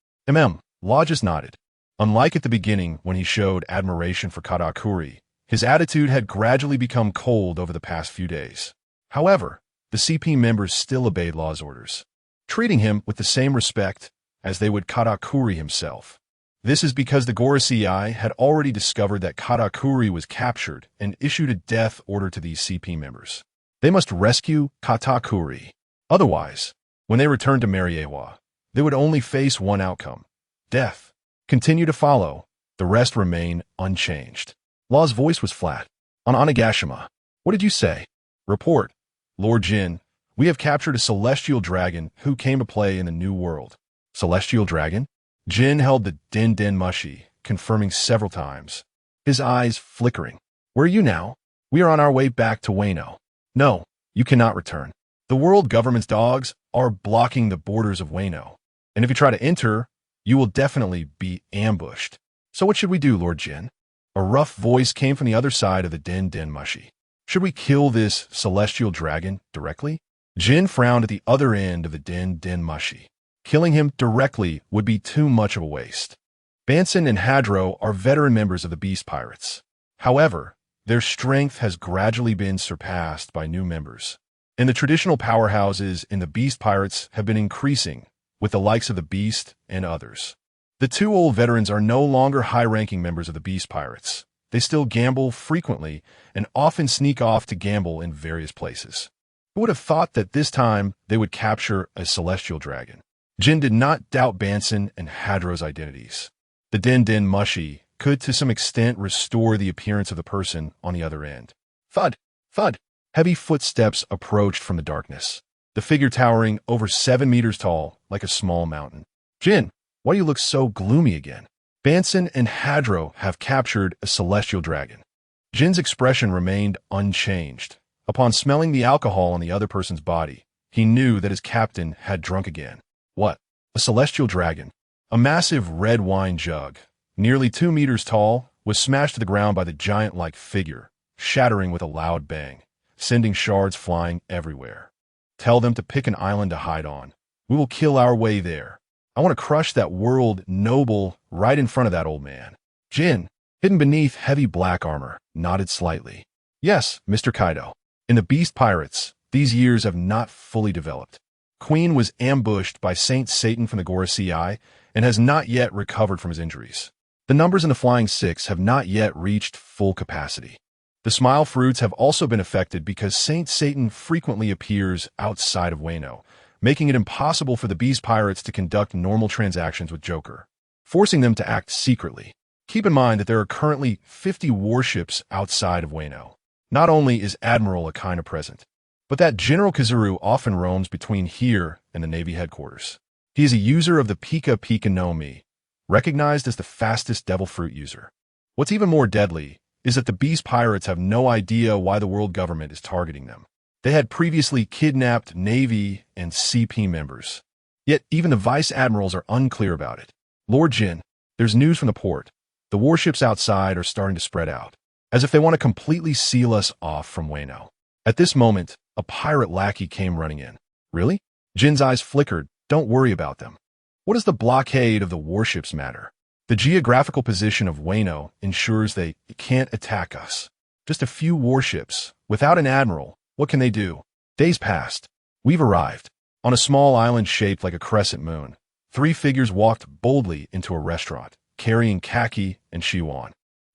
Law just nodded. Unlike at the beginning when he showed admiration for Katakuri, his attitude had gradually become cold over the past few days. However, the CP members still obeyed Law's orders, treating him with the same respect as they would Katakuri himself. This is because the Gorosei had already discovered that Katakuri was captured and issued a death order to these CP members. They must rescue Katakuri. Otherwise, when they returned to Mariewa, they would only face one outcome: death. Continue to follow. The rest remain unchanged. Law's voice was flat. On Onigashima. What did you say? Report. Lord Jin, we have captured a celestial dragon who came to play in the New World. Celestial dragon? Jin held the Den Den Mushi, confirming several times, his eyes flickering. Where are you now? We are on our way back to Wano. No, you cannot return. The world government's dogs are blocking the borders of Wano, and if you try to enter, you will definitely be ambushed. So what should we do, Lord Jin? A rough voice came from the other side of the Den Den Mushi. Should we kill this celestial dragon directly? Jin frowned at the other end of the Den Den Mushi. Killing him directly would be too much of a waste. Banson and Hadro are veteran members of the Beast Pirates. However, their strength has gradually been surpassed by new members. And the traditional powerhouses in the Beast Pirates have been increasing, with the likes of the Beast and others. The two old veterans are no longer high-ranking members of the Beast Pirates. They still gamble frequently and often sneak off to gamble in various places. Who would have thought that this time they would capture a celestial dragon? Jin did not doubt Banson and Hadro's identities. The Den Den Mushi could to some extent restore the appearance of the person on the other end. Thud! Thud! Heavy footsteps approached from the darkness, the figure towering over 7 meters tall like a small mountain. Jin, why do you look so gloomy again? Banson and Hadro have captured a celestial dragon. Jin's expression remained unchanged. Upon smelling the alcohol on the other person's body, he knew that his captain had drunk again. What? A celestial dragon? A massive red wine jug, nearly 2 meters tall, was smashed to the ground by the giant-like figure, shattering with a loud bang, sending shards flying everywhere. Tell them to pick an island to hide on. We will kill our way there. I want to crush that world noble right in front of that old man. Jin, hidden beneath heavy black armor, nodded slightly. Yes, Mr. Kaido. In the Beast Pirates, these years have not fully developed. Queen was ambushed by Saint Satan from the Gorosei and has not yet recovered from his injuries. The numbers in the Flying Six have not yet reached full capacity. The Smile Fruits have also been affected because Saint Satan frequently appears outside of Wano, making it impossible for the Beast Pirates to conduct normal transactions with Joker, forcing them to act secretly. Keep in mind that there are currently 50 warships outside of Wano. Not only is Admiral Akaina present, but that General Kazuru often roams between here and the Navy headquarters. He is a user of the Pika Pika no Mi, recognized as the fastest devil fruit user. What's even more deadly is that the Beast Pirates have no idea why the world government is targeting them. They had previously kidnapped Navy and CP members. Yet even the Vice Admirals are unclear about it. Lord Jin, there's news from the port. The warships outside are starting to spread out, as if they want to completely seal us off from Wano. At this moment, a pirate lackey came running in. Really? Jin's eyes flickered. Don't worry about them. What does the blockade of the warships matter? The geographical position of Wano ensures they can't attack us. Just a few warships. Without an admiral, what can they do? Days passed. We've arrived. On a small island shaped like a crescent moon, 3 figures walked boldly into a restaurant, carrying Kaki and Shiwan.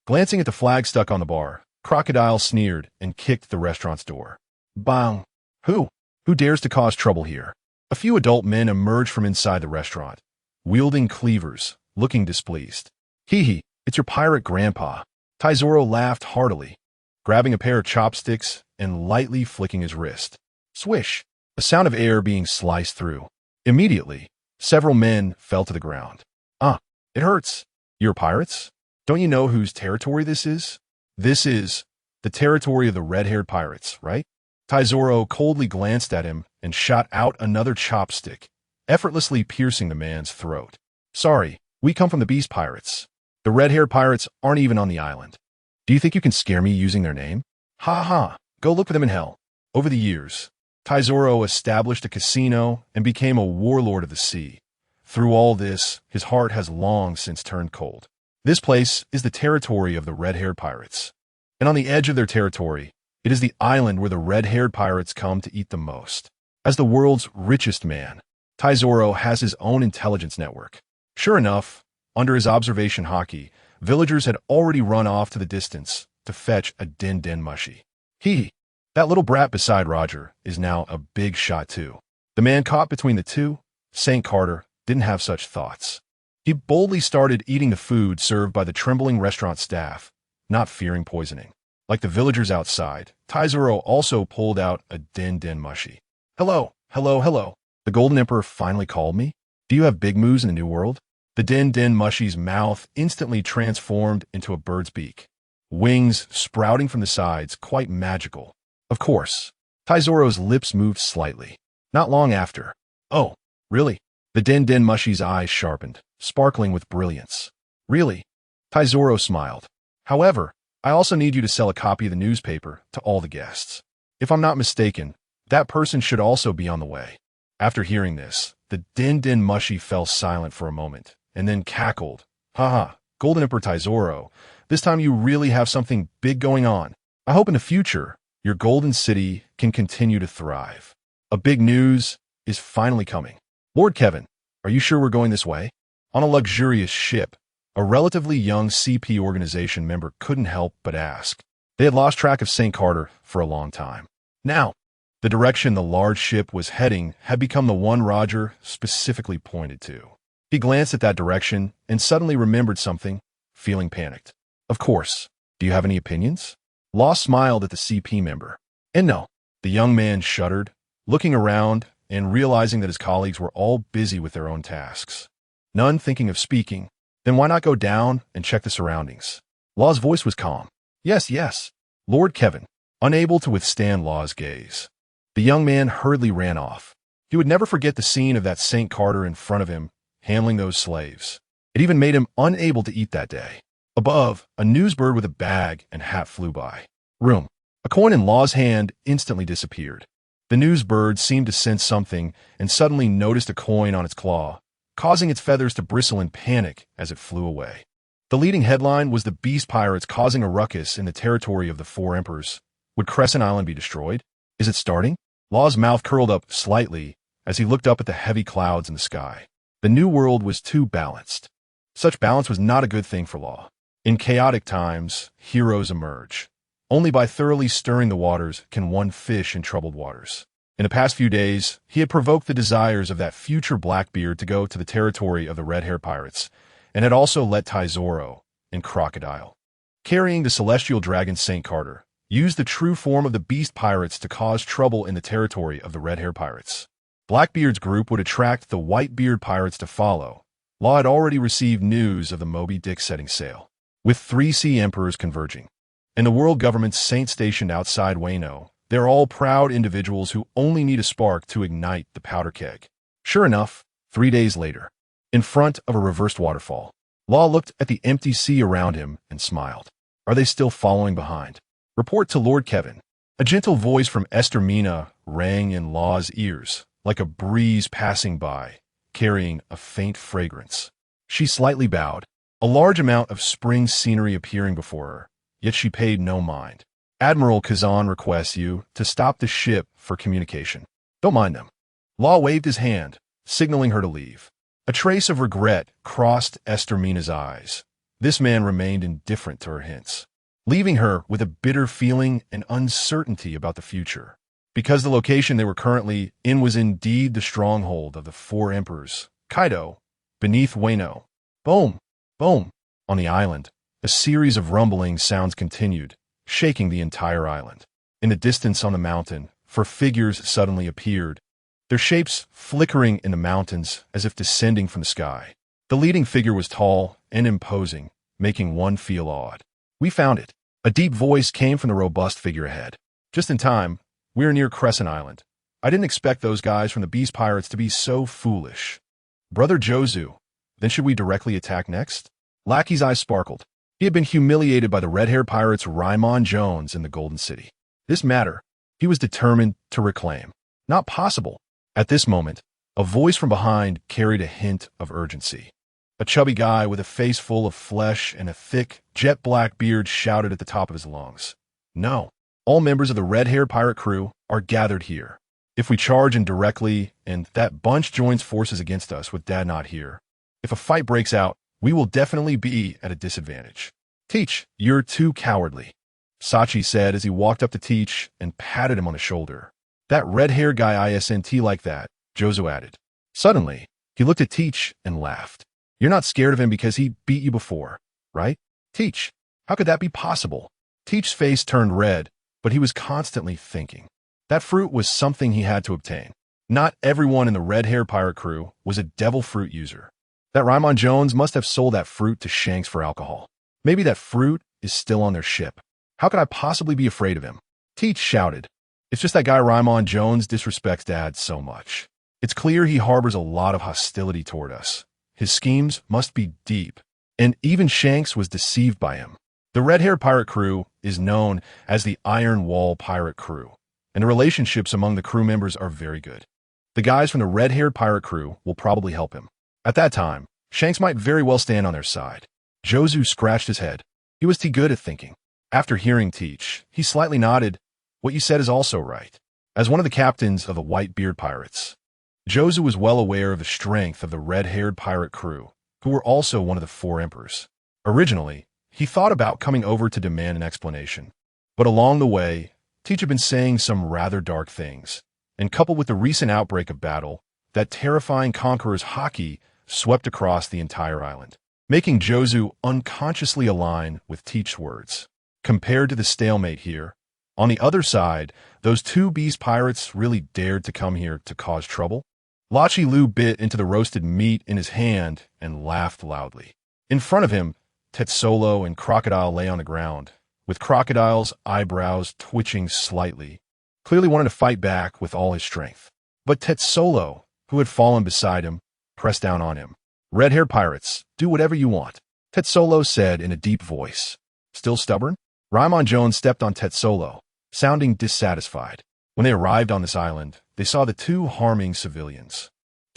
Glancing at the flag stuck on the bar, Crocodile sneered and kicked the restaurant's door. Bang! Who? Who dares to cause trouble here? A few adult men emerged from inside the restaurant, wielding cleavers, looking displeased. Hee hee, it's your pirate grandpa. Taizoro laughed heartily, grabbing a pair of chopsticks and lightly flicking his wrist. Swish! A sound of air being sliced through. Immediately, several men fell to the ground. It hurts. You're pirates? Don't you know whose territory this is? This is the territory of the red-haired pirates, right? Taizoro coldly glanced at him and shot out another chopstick, effortlessly piercing the man's throat. Sorry, we come from the Beast Pirates. The red-haired pirates aren't even on the island. Do you think you can scare me using their name? Ha ha, go look for them in hell. Over the years, Taizoro established a casino and became a warlord of the sea. Through all this, his heart has long since turned cold. This place is the territory of the red-haired pirates. And on the edge of their territory, it is the island where the red-haired pirates come to eat the most. As the world's richest man, Taizoro has his own intelligence network. Sure enough, under his observation haki, villagers had already run off to the distance to fetch a den mushi. That little brat beside Roger is now a big shot too. The man caught between the two, St. Carter, didn't have such thoughts. He boldly started eating the food served by the trembling restaurant staff, not fearing poisoning. Like the villagers outside, Taizoro also pulled out a den mushi. Hello. The Golden Emperor finally called me? Do you have big moves in the New World? The den mushi's mouth instantly transformed into a bird's beak. Wings sprouting from the sides, quite magical. Of course, Taizoro's lips moved slightly. Not long after. Oh, really? The den mushi's eyes sharpened, sparkling with brilliance. Really? Taizoro smiled. However, I also need you to sell a copy of the newspaper to all the guests. If I'm not mistaken, that person should also be on the way. After hearing this, the den mushi fell silent for a moment, and then cackled. Haha, Golden Emperor Taizoro, this time you really have something big going on. I hope in the future, your golden city can continue to thrive. A big news is finally coming. Lord Kevin, are you sure we're going this way? On a luxurious ship, a relatively young CP organization member couldn't help but ask. They had lost track of St. Carter for a long time. Now, the direction the large ship was heading had become the one Roger specifically pointed to. He glanced at that direction and suddenly remembered something, feeling panicked. Of course. Do you have any opinions? Law smiled at the CP member. And no. The young man shuddered, looking around and realizing that his colleagues were all busy with their own tasks. None thinking of speaking. Then why not go down and check the surroundings? Law's voice was calm. Yes. Lord Kevin, unable to withstand Law's gaze. The young man hurriedly ran off. He would never forget the scene of that St. Carter in front of him, handling those slaves. It even made him unable to eat that day. Above, a newsbird with a bag and hat flew by. Room. A coin in Law's hand instantly disappeared. The newsbird seemed to sense something and suddenly noticed a coin on its claw, causing its feathers to bristle in panic as it flew away. The leading headline was the beast pirates causing a ruckus in the territory of the Four Emperors. Would Crescent Island be destroyed? Is it starting? Law's mouth curled up slightly as he looked up at the heavy clouds in the sky. The new world was too balanced. Such balance was not a good thing for Law. In chaotic times, heroes emerge. Only by thoroughly stirring the waters can one fish in troubled waters. In the past few days, he had provoked the desires of that future Blackbeard to go to the territory of the red-haired pirates, and had also let Tizoro and Crocodile, carrying the celestial dragon St. Carter, use the true form of the beast pirates to cause trouble in the territory of the red-haired pirates. Blackbeard's group would attract the Whitebeard pirates to follow. Law had already received news of the Moby Dick setting sail, with 3 sea emperors converging, and the world government's saints stationed outside Wano. They're all proud individuals who only need a spark to ignite the powder keg. Sure enough, 3 days later, in front of a reversed waterfall, Law looked at the empty sea around him and smiled. Are they still following behind? Report to Lord Kevin. A gentle voice from Esther Mina rang in Law's ears, like a breeze passing by, carrying a faint fragrance. She slightly bowed, a large amount of spring scenery appearing before her, yet she paid no mind. Admiral Kazan requests you to stop the ship for communication. Don't mind them. Law waved his hand, signaling her to leave. A trace of regret crossed Esther Mina's eyes. This man remained indifferent to her hints, leaving her with a bitter feeling and uncertainty about the future. Because the location they were currently in was indeed the stronghold of the Four Emperors, Kaido, beneath Wano. Boom, boom. On the island, a series of rumbling sounds continued, shaking the entire island. In the distance on the mountain, 4 figures suddenly appeared, their shapes flickering in the mountains as if descending from the sky. The leading figure was tall and imposing, making one feel awed. We found it. A deep voice came from the robust figure ahead. Just in time, we're near Crescent Island. I didn't expect those guys from the Beast Pirates to be so foolish. Brother Jozu, then should we directly attack next? Lackey's eyes sparkled. He had been humiliated by the red-haired pirates Raimon Jones in the Golden City. This matter, he was determined to reclaim. Not possible. At this moment, a voice from behind carried a hint of urgency. A chubby guy with a face full of flesh and a thick, jet-black beard shouted at the top of his lungs. No. All members of the red-haired pirate crew are gathered here. If we charge in directly and that bunch joins forces against us with Dad not here, if a fight breaks out, we will definitely be at a disadvantage. Teach, you're too cowardly, Sachi said as he walked up to Teach and patted him on the shoulder. That red-haired guy isn't like that, Jozo added. Suddenly, he looked at Teach and laughed. You're not scared of him because he beat you before, right? Teach, how could that be possible? Teach's face turned red, but he was constantly thinking. That fruit was something he had to obtain. Not everyone in the red-haired pirate crew was a devil fruit user. That Raimon Jones must have sold that fruit to Shanks for alcohol. Maybe that fruit is still on their ship. How could I possibly be afraid of him? Teach shouted. It's just that guy Raimon Jones disrespects Dad so much. It's clear he harbors a lot of hostility toward us. His schemes must be deep, and even Shanks was deceived by him. The red-haired pirate crew is known as the Iron Wall pirate crew, and the relationships among the crew members are very good. The guys from the red-haired pirate crew will probably help him. At that time, Shanks might very well stand on their side. Jozu scratched his head. He was too good at thinking. After hearing Teach, he slightly nodded. What you said is also right. As one of the captains of the Whitebeard pirates, Jozu was well aware of the strength of the red-haired pirate crew, who were also one of the Four Emperors. Originally, he thought about coming over to demand an explanation. But along the way, Teach had been saying some rather dark things, and coupled with the recent outbreak of battle, that terrifying conqueror's haki swept across the entire island, making Jozu unconsciously align with Teach's words. Compared to the stalemate here, on the other side, those 2 beast pirates really dared to come here to cause trouble. Lachi Lu bit into the roasted meat in his hand and laughed loudly. In front of him, Tetsolo and Crocodile lay on the ground, with Crocodile's eyebrows twitching slightly, clearly wanting to fight back with all his strength. But Tetsolo, who had fallen beside him, pressed down on him. Red-haired pirates, do whatever you want, Tetsolo said in a deep voice. Still stubborn? Raimon Jones stepped on Tetsolo, sounding dissatisfied. When they arrived on this island, they saw the 2 harming civilians.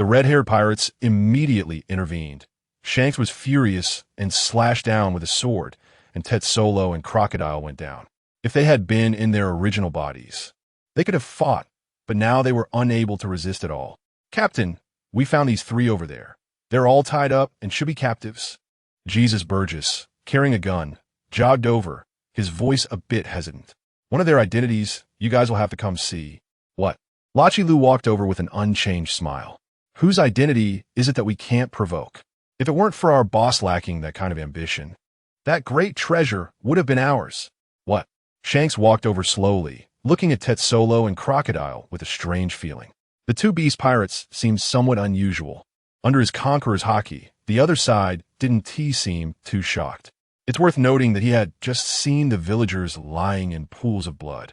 The red-haired pirates immediately intervened. Shanks was furious and slashed down with a sword, and Solo and Crocodile went down. If they had been in their original bodies, they could have fought, but now they were unable to resist at all. "Captain, we found these three over there. They're all tied up and should be captives." Jesus Burgess, carrying a gun, jogged over, his voice a bit hesitant. "One of their identities, you guys will have to come see." "What?" Lachilu walked over with an unchanged smile. "Whose identity is it that we can't provoke? If it weren't for our boss lacking that kind of ambition, that great treasure would have been ours." "What?" Shanks walked over slowly, looking at Solo and Crocodile with a strange feeling. The two beast pirates seemed somewhat unusual. Under his conqueror's haki, the other side didn't seem too shocked. It's worth noting that he had just seen the villagers lying in pools of blood.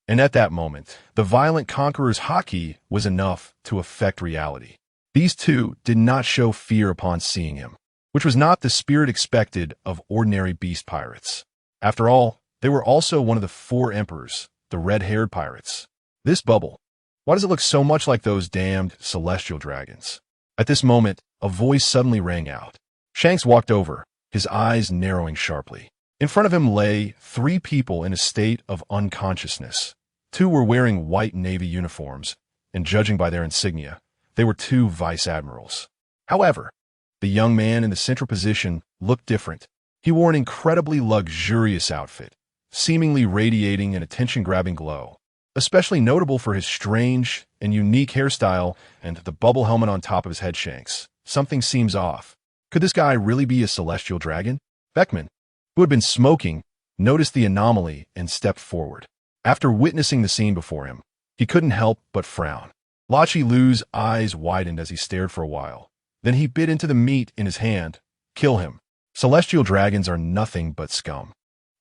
And at that moment, the violent conqueror's haki was enough to affect reality. These two did not show fear upon seeing him, which was not the spirit expected of ordinary beast pirates. After all, they were also one of the four emperors, the red-haired pirates. This bubble, why does it look so much like those damned celestial dragons? At this moment, a voice suddenly rang out. Shanks walked over, his eyes narrowing sharply. In front of him lay three people in a state of unconsciousness. Two were wearing white Navy uniforms, and judging by their insignia, they were two vice admirals. However, the young man in the central position looked different. He wore an incredibly luxurious outfit, seemingly radiating an attention-grabbing glow, especially notable for his strange and unique hairstyle and the bubble helmet on top of his head. Shanks, something seems off. Could this guy really be a celestial dragon? Beckman, who had been smoking, noticed the anomaly and stepped forward. After witnessing the scene before him, he couldn't help but frown. Lachilu's eyes widened as he stared for a while. Then he bit into the meat in his hand. "Kill him. Celestial dragons are nothing but scum.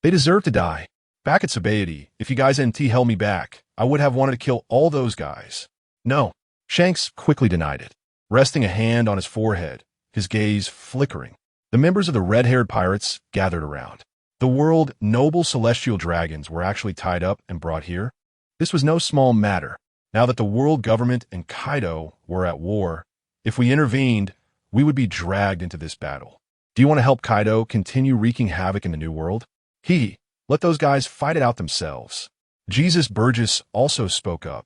They deserve to die. Back at Sabaody, if you guys hadn't held me back, I would have wanted to kill all those guys." "No." Shanks quickly denied it, resting a hand on his forehead, his gaze flickering. The members of the red-haired pirates gathered around. The world noble celestial dragons were actually tied up and brought here. This was no small matter. Now that the world government and Kaido were at war, if we intervened, we would be dragged into this battle. Do you want to help Kaido continue wreaking havoc in the New World? Let those guys fight it out themselves. Jesus Burgess also spoke up,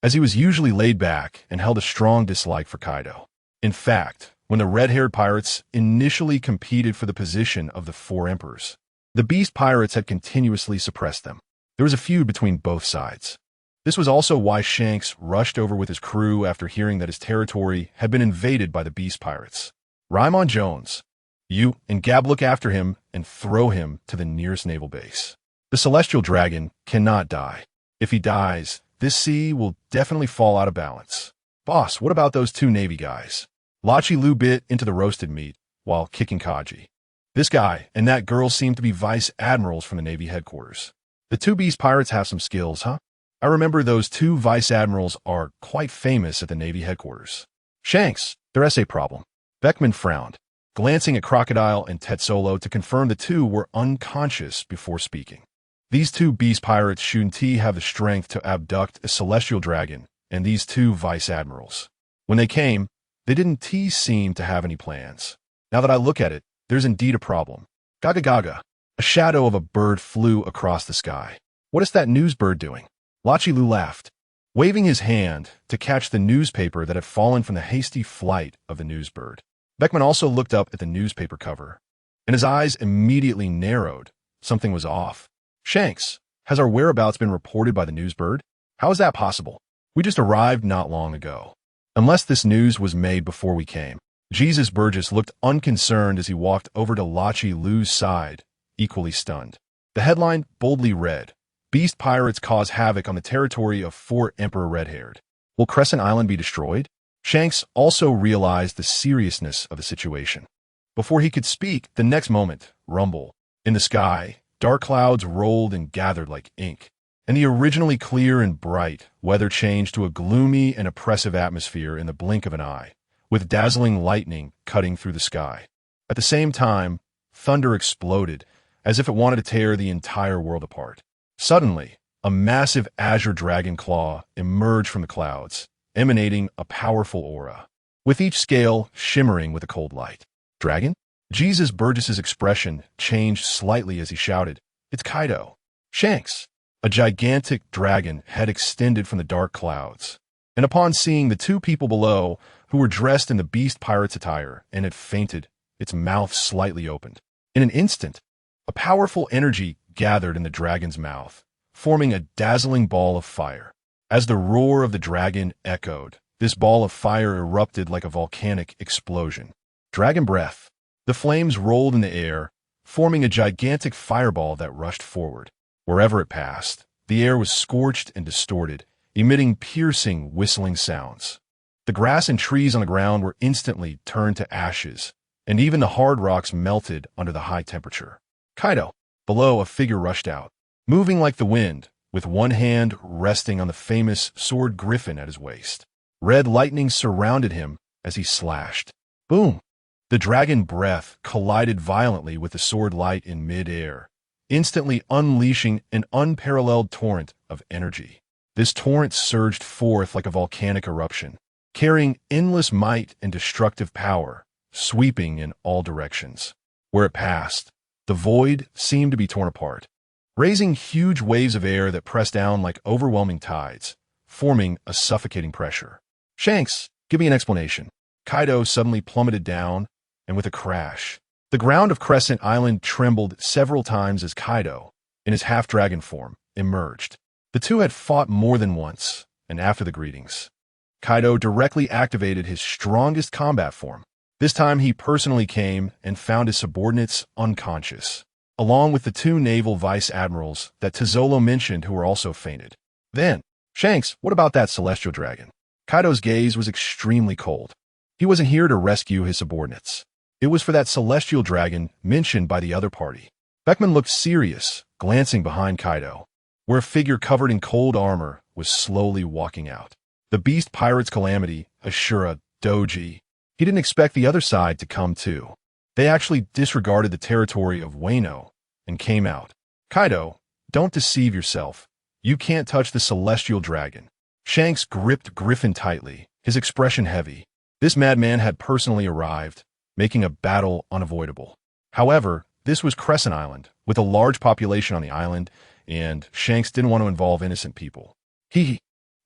as he was usually laid back and held a strong dislike for Kaido. In fact, when the red-haired pirates initially competed for the position of the four emperors, the beast pirates had continuously suppressed them. There was a feud between both sides. This was also why Shanks rushed over with his crew after hearing that his territory had been invaded by the beast pirates. "Raimon Jones, you and Gab look after him and throw him to the nearest naval base. The celestial dragon cannot die. If he dies, this sea will definitely fall out of balance." "Boss, what about those two Navy guys?" Lachilu bit into the roasted meat while kicking Kaji. "This guy and that girl seem to be vice admirals from the Navy headquarters. The two beast pirates have some skills, huh? I remember those two vice admirals are quite famous at the Navy headquarters." "Shanks, there's a problem." Beckman frowned, glancing at Crocodile and Solo to confirm the two were unconscious before speaking. "These two beast pirates shouldn't have the strength to abduct a celestial dragon and these two vice admirals. When they came, they didn't seem to have any plans. Now that I look at it, there's indeed a problem." Gaga gaga. A shadow of a bird flew across the sky. "What is that news bird doing?" Lachilu laughed, waving his hand to catch the newspaper that had fallen from the hasty flight of the news bird. Beckman also looked up at the newspaper cover, and his eyes immediately narrowed. Something was off. "Shanks, has our whereabouts been reported by the news bird? How is that possible? We just arrived not long ago. Unless this news was made before we came." Jesus Burgess looked unconcerned as he walked over to Lachilu's side, equally stunned. The headline boldly read, "Beast pirates cause havoc on the territory of Fort Emperor Red-Haired. Will Crescent Island be destroyed?" Shanks also realized the seriousness of the situation. Before he could speak, the next moment, rumble. In the sky, dark clouds rolled and gathered like ink, and the originally clear and bright weather changed to a gloomy and oppressive atmosphere in the blink of an eye, with dazzling lightning cutting through the sky. At the same time, thunder exploded, as if it wanted to tear the entire world apart. Suddenly, a massive azure dragon claw emerged from the clouds, emanating a powerful aura. with each scale shimmering with a cold light. Dragon? Jesus Burgess's expression changed slightly as he shouted, "It's Kaido." Shanks! A gigantic dragon had extended from the dark clouds, and upon seeing the two people below, who were dressed in the beast pirate's attire and had fainted, its mouth slightly opened. In an instant, a powerful energy gathered in the dragon's mouth, forming a dazzling ball of fire. As the roar of the dragon echoed, this ball of fire erupted like a volcanic explosion. Dragon breath. The flames rolled in the air, forming a gigantic fireball that rushed forward. Wherever it passed, the air was scorched and distorted, emitting piercing, whistling sounds. The grass and trees on the ground were instantly turned to ashes, and even the hard rocks melted under the high temperature. Kaido! Below, a figure rushed out, moving like the wind, with one hand resting on the famous sword griffin at his waist. Red lightning surrounded him as he slashed. Boom! The dragon breath collided violently with the sword light in mid-air, instantly unleashing an unparalleled torrent of energy. This torrent surged forth like a volcanic eruption, carrying endless might and destructive power, sweeping in all directions. Where it passed, the void seemed to be torn apart, raising huge waves of air that pressed down like overwhelming tides, forming a suffocating pressure. Shanks, give me an explanation. Kaido suddenly plummeted down, and with a crash, the ground of Crescent Island trembled several times as Kaido, in his half-dragon form, emerged. The two had fought more than once, and after the greetings, Kaido directly activated his strongest combat form. This time he personally came and found his subordinates unconscious, along with the two naval vice-admirals that Tizolo mentioned who were also fainted. Then, Shanks, what about that celestial dragon? Kaido's gaze was extremely cold. He wasn't here to rescue his subordinates. It was for that celestial dragon mentioned by the other party. Beckman looked serious, glancing behind Kaido, where a figure covered in cold armor was slowly walking out. The beast pirate's calamity, Ashura, Doji. He didn't expect the other side to come too. They actually disregarded the territory of Wano and came out. Kaido, don't deceive yourself. You can't touch the celestial dragon. Shanks gripped Griffin tightly, his expression heavy. This madman had personally arrived, making a battle unavoidable. However, this was Crescent Island, with a large population on the island, and Shanks didn't want to involve innocent people.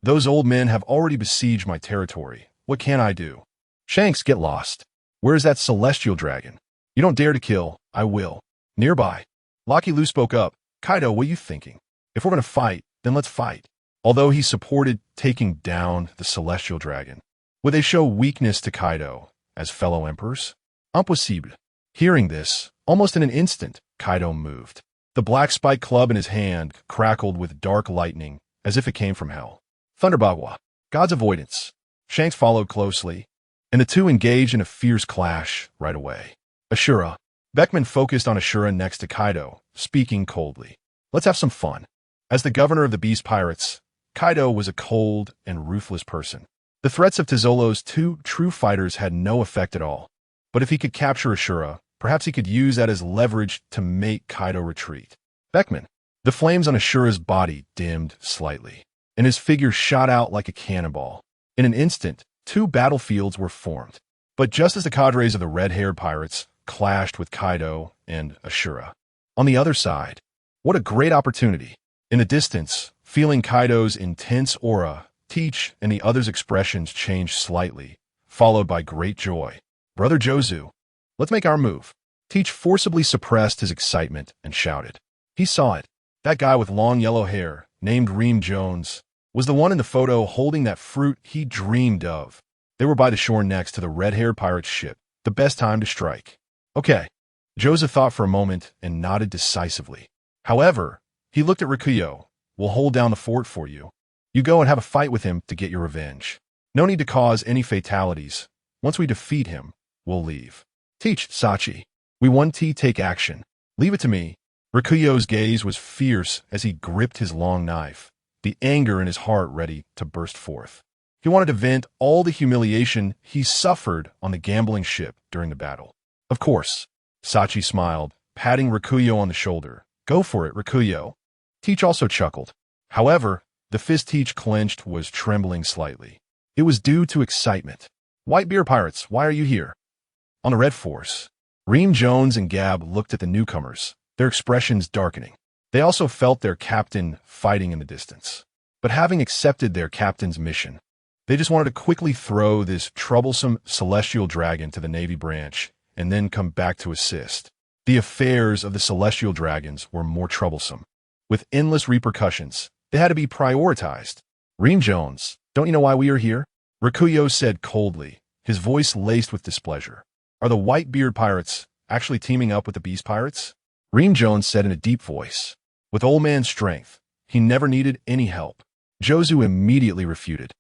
Those old men have already besieged my territory. What can I do? Shanks, get lost. Where is that celestial dragon? You don't dare to kill. I will. Nearby. Lucky Lu spoke up. Kaido, what are you thinking? If we're going to fight, then let's fight. Although he supported taking down the celestial dragon, would they show weakness to Kaido as fellow emperors? Impossible. Hearing this, almost in an instant, Kaido moved. The black spike club in his hand crackled with dark lightning as if it came from hell. Thunderbagwa, God's avoidance. Shanks followed closely, and the two engaged in a fierce clash right away. Ashura. Beckman focused on Ashura next to Kaido, speaking coldly. Let's have some fun. As the governor of the Beast Pirates, Kaido was a cold and ruthless person. The threats of Tizolo's two true fighters had no effect at all. But if he could capture Ashura, perhaps he could use that as leverage to make Kaido retreat. Beckman. The flames on Ashura's body dimmed slightly, and his figure shot out like a cannonball. In an instant, two battlefields were formed. But just as the cadres of the red-haired pirates clashed with Kaido and Ashura, on the other side, what a great opportunity. In the distance, feeling Kaido's intense aura, Teach and the others' expressions changed slightly, followed by great joy. Brother Jozu, let's make our move. Teach forcibly suppressed his excitement and shouted. He saw it. That guy with long yellow hair, named Reem Jones, was the one in the photo holding that fruit he dreamed of. They were by the shore next to the red-haired pirate's ship. The best time to strike. Okay. Joseph thought for a moment and nodded decisively. However, he looked at Rikuyo. We'll hold down the fort for you. You go and have a fight with him to get your revenge. No need to cause any fatalities. Once we defeat him, we'll leave. Teach, Sachi. We want to take action. Leave it to me. Rikuyo's gaze was fierce as he gripped his long knife, the anger in his heart ready to burst forth. He wanted to vent all the humiliation he suffered on the gambling ship during the battle. Of course. Sachi smiled, patting Rikuyo on the shoulder. Go for it, Rikuyo. Teach also chuckled. However, the fist Teach clenched was trembling slightly. It was due to excitement. Whitebeard pirates, why are you here? On the red force, Reem Jones and Gab looked at the newcomers, their expressions darkening. They also felt their captain fighting in the distance. But having accepted their captain's mission, they just wanted to quickly throw this troublesome celestial dragon to the Navy branch and then come back to assist. The affairs of the celestial dragons were more troublesome. With endless repercussions, they had to be prioritized. Reem Jones, don't you know why we are here? Rikuyo said coldly, his voice laced with displeasure. Are the Whitebeard pirates actually teaming up with the Beast pirates? Reem Jones said in a deep voice. With old man's strength, he never needed any help. Jozu immediately refuted.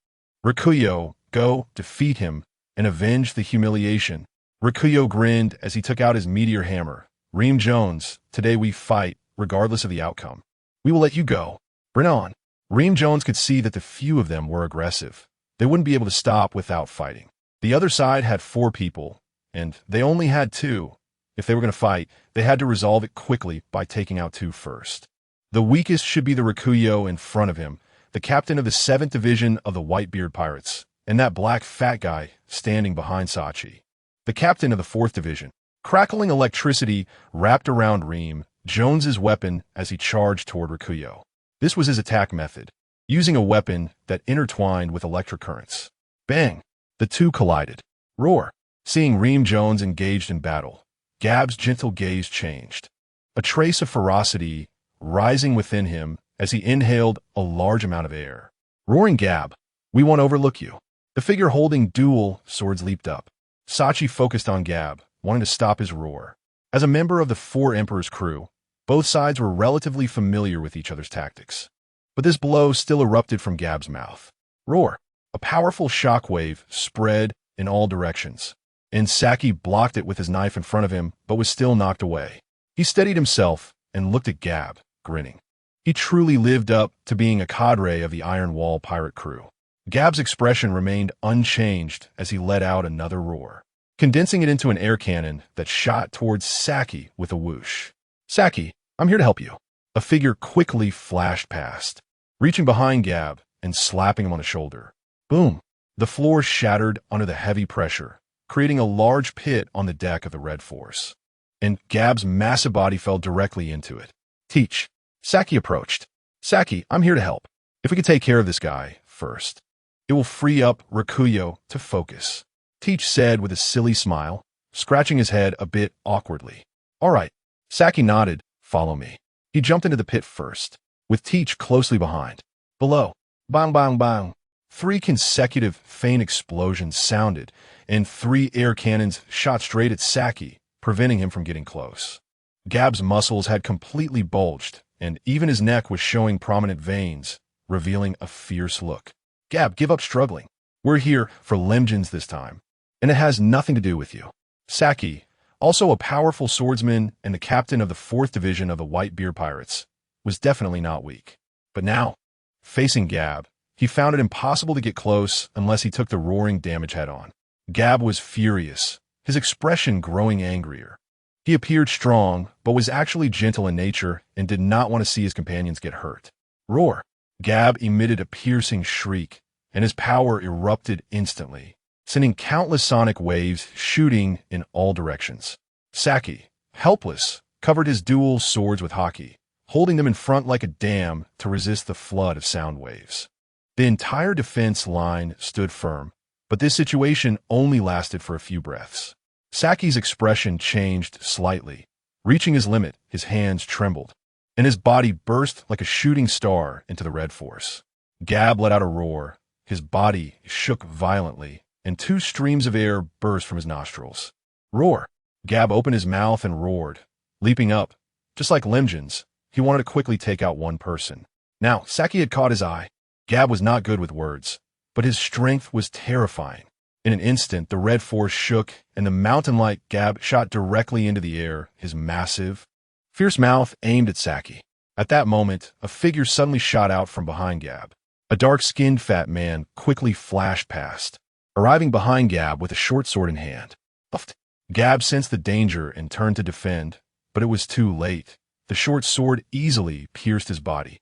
Rikuyo, go, defeat him, and avenge the humiliation. Rikuyo grinned as he took out his meteor hammer. Reem Jones, today we fight, regardless of the outcome. We will let you go. Bring on. Reem Jones could see that the few of them were aggressive. They wouldn't be able to stop without fighting. The other side had 4 people, and they only had 2. If they were going to fight, they had to resolve it quickly by taking out 2 first. The weakest should be the Rikuyo in front of him, the captain of the 7th Division of the Whitebeard Pirates, and that black fat guy standing behind Sachi, the captain of the 4th Division. Crackling electricity wrapped around Reem Jones's weapon as he charged toward Rikuyo. This was his attack method, using a weapon that intertwined with electric currents. Bang! The two collided. Roar! Seeing Reem Jones engaged in battle, Gab's gentle gaze changed. A trace of ferocity rising within him as he inhaled a large amount of air. Roaring Gab, we won't overlook you. The figure holding dual swords leaped up. Sachi focused on Gab, wanting to stop his roar. As a member of the 4 Emperor's crew, both sides were relatively familiar with each other's tactics. But this blow still erupted from Gab's mouth. Roar! A powerful shockwave spread in all directions, and Saki blocked it with his knife in front of him, but was still knocked away. He steadied himself and looked at Gab, grinning. He truly lived up to being a cadre of the Iron Wall pirate crew. Gab's expression remained unchanged as he let out another roar, condensing it into an air cannon that shot towards Saki with a whoosh. Saki, I'm here to help you. A figure quickly flashed past, reaching behind Gab and slapping him on the shoulder. Boom! The floor shattered under the heavy pressure, creating a large pit on the deck of the Red Force. And Gab's massive body fell directly into it. Teach. Saki approached. Saki, I'm here to help. If we could take care of this guy first, it will free up Rikuyo to focus. Teach said with a silly smile, scratching his head a bit awkwardly. All right. Saki nodded. Follow me. He jumped into the pit first, with Teach closely behind. Below. Bang, bang, bang. 3 consecutive faint explosions sounded, and 3 air cannons shot straight at Saki, preventing him from getting close. Gab's muscles had completely bulged, and even his neck was showing prominent veins, revealing a fierce look. Gab, give up struggling. We're here for Lemjins this time, and it has nothing to do with you. Saki, also a powerful swordsman and the captain of the 4th Division of the Whitebeard Pirates, was definitely not weak. But now, facing Gab, he found it impossible to get close unless he took the roaring damage head-on. Gab was furious, his expression growing angrier. He appeared strong, but was actually gentle in nature and did not want to see his companions get hurt. Roar! Gab emitted a piercing shriek, and his power erupted instantly, sending countless sonic waves shooting in all directions. Saki, helpless, covered his dual swords with haki, holding them in front like a dam to resist the flood of sound waves. The entire defense line stood firm, but this situation only lasted for a few breaths. Saki's expression changed slightly. Reaching his limit, his hands trembled, and his body burst like a shooting star into the Red Force. Gab let out a roar. His body shook violently, and 2 streams of air burst from his nostrils. Roar! Gab opened his mouth and roared, leaping up. Just like Lemjins, he wanted to quickly take out one person. Now, Saki had caught his eye. Gab was not good with words, but his strength was terrifying. In an instant, the Red Force shook, and the mountain-like Gab shot directly into the air, his massive, fierce mouth aimed at Saki. At that moment, a figure suddenly shot out from behind Gab. A dark-skinned fat man quickly flashed past, arriving behind Gab with a short sword in hand. Puffed. Gab sensed the danger and turned to defend, but it was too late. The short sword easily pierced his body,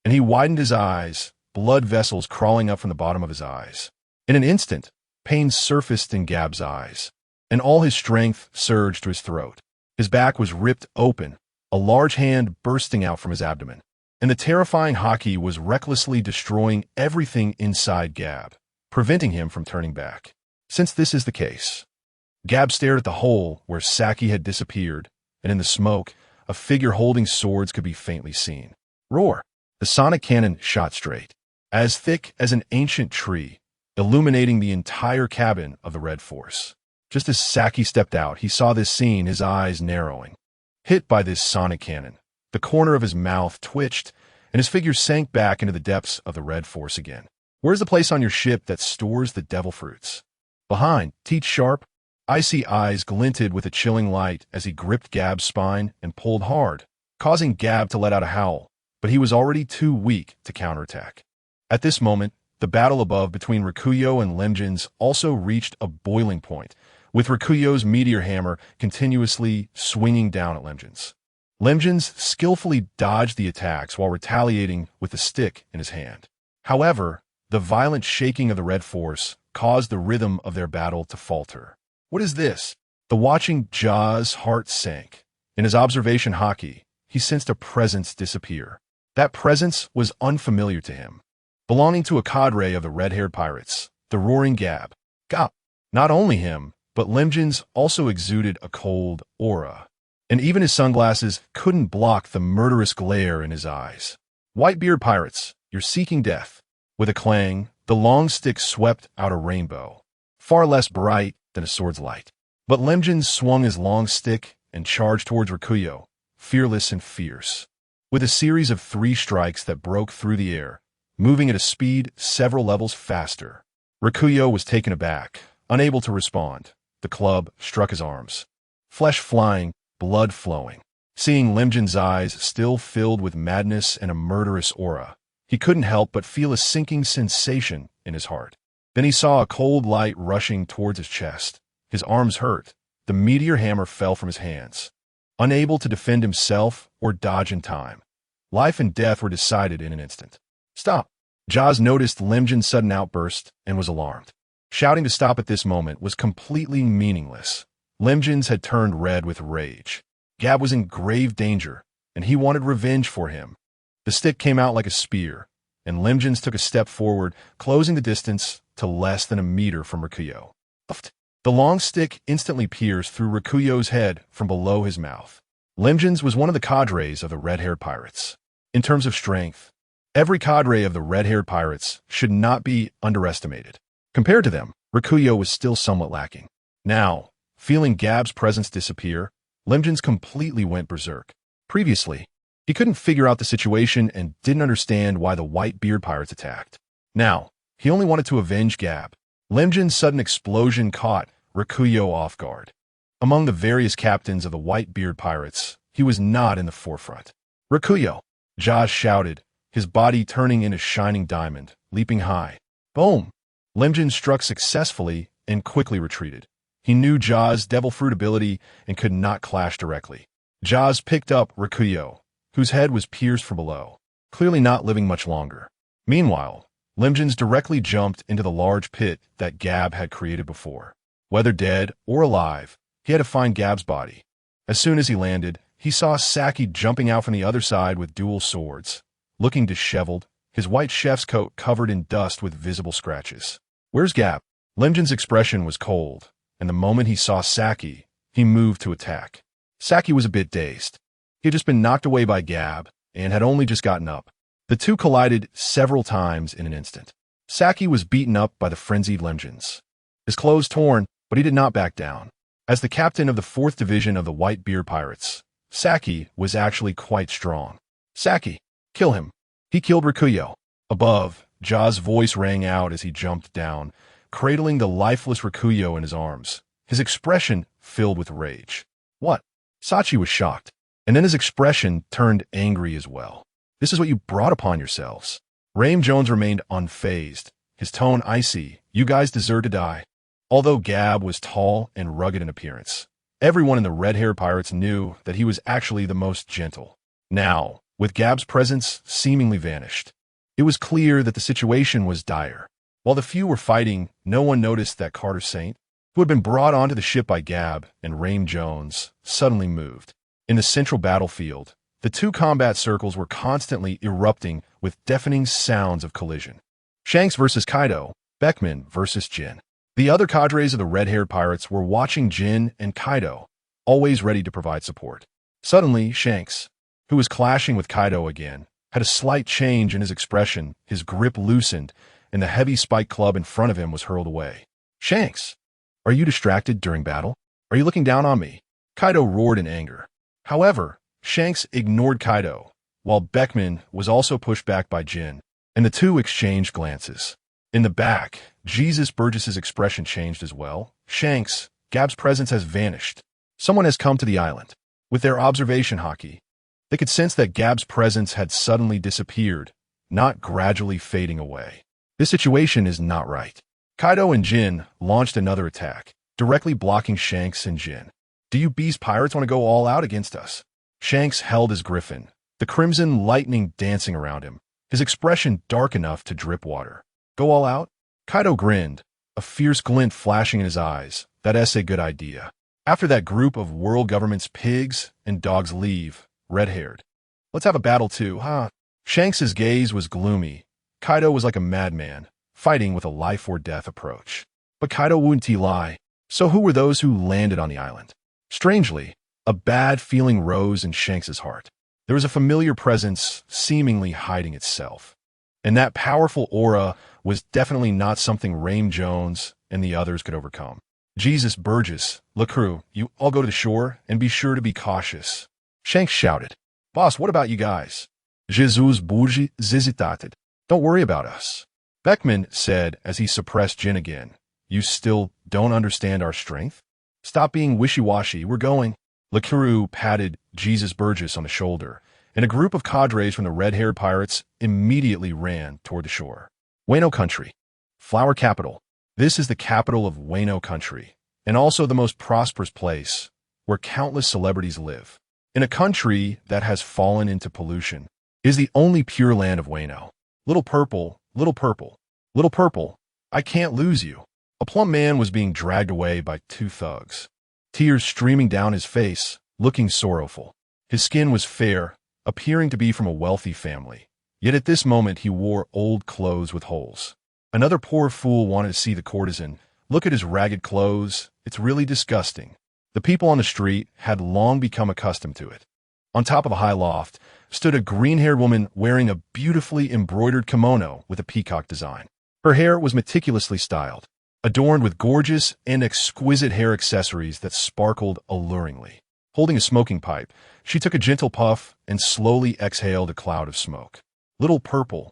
and he widened his eyes, blood vessels crawling up from the bottom of his eyes. In an instant, Pain surfaced in Gab's eyes, and all his strength surged to his throat. His back was ripped open, a large hand bursting out from his abdomen, and the terrifying hockey was recklessly destroying everything inside Gab, preventing him from turning back. Since this is the case, Gab stared at the hole where Saki had disappeared, and in the smoke, a figure holding swords could be faintly seen. Roar! The sonic cannon shot straight, as thick as an ancient tree, illuminating the entire cabin of the Red Force. Just as Saki stepped out, he saw this scene, his eyes narrowing. Hit by this sonic cannon, the corner of his mouth twitched, and his figure sank back into the depths of the Red Force again. Where's the place on your ship that stores the devil fruits? Behind, teeth sharp, icy eyes glinted with a chilling light as he gripped Gab's spine and pulled hard, causing Gab to let out a howl, but he was already too weak to counterattack. At this moment, the battle above between Rikuyo and Lemjins also reached a boiling point, with Rikuyo's meteor hammer continuously swinging down at Lemjins. Lemjins skillfully dodged the attacks while retaliating with the stick in his hand. However, the violent shaking of the Red Force caused the rhythm of their battle to falter. What is this? The watching Jaw's heart sank. In his observation hockey, he sensed a presence disappear. That presence was unfamiliar to him. Belonging to a cadre of the red-haired pirates, the roaring Gab. Not only him, but Lemjins also exuded a cold aura, and even his sunglasses couldn't block the murderous glare in his eyes. Whitebeard pirates, you're seeking death. With a clang, the long stick swept out a rainbow, far less bright than a sword's light. But Lemjins swung his long stick and charged towards Rikuyo, fearless and fierce. With a series of 3 strikes that broke through the air, moving at a speed several levels faster, Rikuyo was taken aback, unable to respond. The club struck his arms. Flesh flying, blood flowing. Seeing Lemjin's eyes still filled with madness and a murderous aura, he couldn't help but feel a sinking sensation in his heart. Then he saw a cold light rushing towards his chest. His arms hurt. The meteor hammer fell from his hands. Unable to defend himself or dodge in time, life and death were decided in an instant. Stop! Jaws noticed Lemjin's sudden outburst and was alarmed. Shouting to stop at this moment was completely meaningless. Lemjins had turned red with rage. Gab was in grave danger, and he wanted revenge for him. The stick came out like a spear, and Lemjins took a step forward, closing the distance to less than a meter from Rikuyo. The long stick instantly pierced through Rikuyo's head from below his mouth. Lemjins was one of the cadres of the red-haired pirates. In terms of strength, every cadre of the red-haired pirates should not be underestimated. Compared to them, Rikuyo was still somewhat lacking. Now, feeling Gab's presence disappear, Lemjins completely went berserk. Previously, he couldn't figure out the situation and didn't understand why the Whitebeard pirates attacked. Now, he only wanted to avenge Gab. Lemjin's sudden explosion caught Rikuyo off guard. Among the various captains of the Whitebeard pirates, he was not in the forefront. Rikuyo! Josh shouted, his body turning into a shining diamond, leaping high. Boom! Lemjin struck successfully and quickly retreated. He knew Jaw's devil fruit ability and could not clash directly. Jaws picked up Rikuyo, whose head was pierced from below, clearly not living much longer. Meanwhile, Lemjins directly jumped into the large pit that Gab had created before. Whether dead or alive, he had to find Gab's body. As soon as he landed, he saw Saki jumping out from the other side with dual swords, looking disheveled, his white chef's coat covered in dust with visible scratches. Where's Gab? Lemjin's expression was cold, and the moment he saw Saki, he moved to attack. Saki was a bit dazed. He had just been knocked away by Gab and had only just gotten up. The two collided several times in an instant. Saki was beaten up by the frenzied Lemjins. His clothes torn, but he did not back down. As the captain of the 4th Division of the Whitebeard Pirates, Saki was actually quite strong. Saki, kill him. He killed Rikuyo. Above, Jaw's voice rang out as he jumped down, cradling the lifeless Rikuyo in his arms, his expression filled with rage. What? Sachi was shocked, and then his expression turned angry as well. This is what you brought upon yourselves. Raym Jones remained unfazed, his tone icy. You guys deserve to die. Although Gab was tall and rugged in appearance, everyone in the red-haired pirates knew that he was actually the most gentle. Now, with Gab's presence seemingly vanished, it was clear that the situation was dire. While the few were fighting, no one noticed that Carter Saint, who had been brought onto the ship by Gab and Raym Jones, suddenly moved. In the central battlefield, the two combat circles were constantly erupting with deafening sounds of collision. Shanks versus Kaido, Beckman versus Jin. The other cadres of the red-haired pirates were watching Jin and Kaido, always ready to provide support. Suddenly, Shanks, who was clashing with Kaido again, had a slight change in his expression. His grip loosened, and the heavy spike club in front of him was hurled away. "Shanks, are you distracted during battle? Are you looking down on me?" Kaido roared in anger. However, Shanks ignored Kaido, while Beckman was also pushed back by Jin, and the two exchanged glances. In the back, Jesus Burgess's expression changed as well. "Shanks, Gab's presence has vanished. Someone has come to the island." With their observation hockey, they could sense that Gab's presence had suddenly disappeared, not gradually fading away. This situation is not right. Kaido and Jin launched another attack, directly blocking Shanks and Jin. "Do you beast pirates want to go all out against us?" Shanks held his griffin, the crimson lightning dancing around him, his expression dark enough to drip water. "Go all out?" Kaido grinned, a fierce glint flashing in his eyes. "That's a good idea. After that group of world government's pigs and dogs leave, red-haired, let's have a battle too, huh?" Shanks's gaze was gloomy. Kaido was like a madman, fighting with a life-or-death approach. But Kaido wouldn't lie. So who were those who landed on the island? Strangely, a bad feeling rose in Shanks's heart. There was a familiar presence seemingly hiding itself. And that powerful aura was definitely not something Raym Jones and the others could overcome. "Jesus Burgess, look crew, you all go to the shore and be sure to be cautious." Shanks shouted. "Boss, what about you guys?" "Jesus Burgess zizitated. Don't worry about us." Beckman said as he suppressed Jin again. "You still don't understand our strength? Stop being wishy-washy, we're going." Lakiru patted Jesus Burgess on the shoulder, and a group of cadres from the red-haired pirates immediately ran toward the shore. Wano Country, Flower Capital. This is the capital of Wano Country, and also the most prosperous place, where countless celebrities live. In a country that has fallen into pollution, is the only pure land of Wano. Little Purple, Little Purple, Little Purple, I can't lose you. A plump man was being dragged away by two thugs, tears streaming down his face, looking sorrowful. His skin was fair, appearing to be from a wealthy family, yet at this moment he wore old clothes with holes. Another poor fool wanted to see the courtesan. "Look at his ragged clothes, it's really disgusting." The people on the street had long become accustomed to it. On top of a high loft stood a green-haired woman wearing a beautifully embroidered kimono with a peacock design. Her hair was meticulously styled, adorned with gorgeous and exquisite hair accessories that sparkled alluringly. Holding a smoking pipe, she took a gentle puff and slowly exhaled a cloud of smoke. "Little Purple,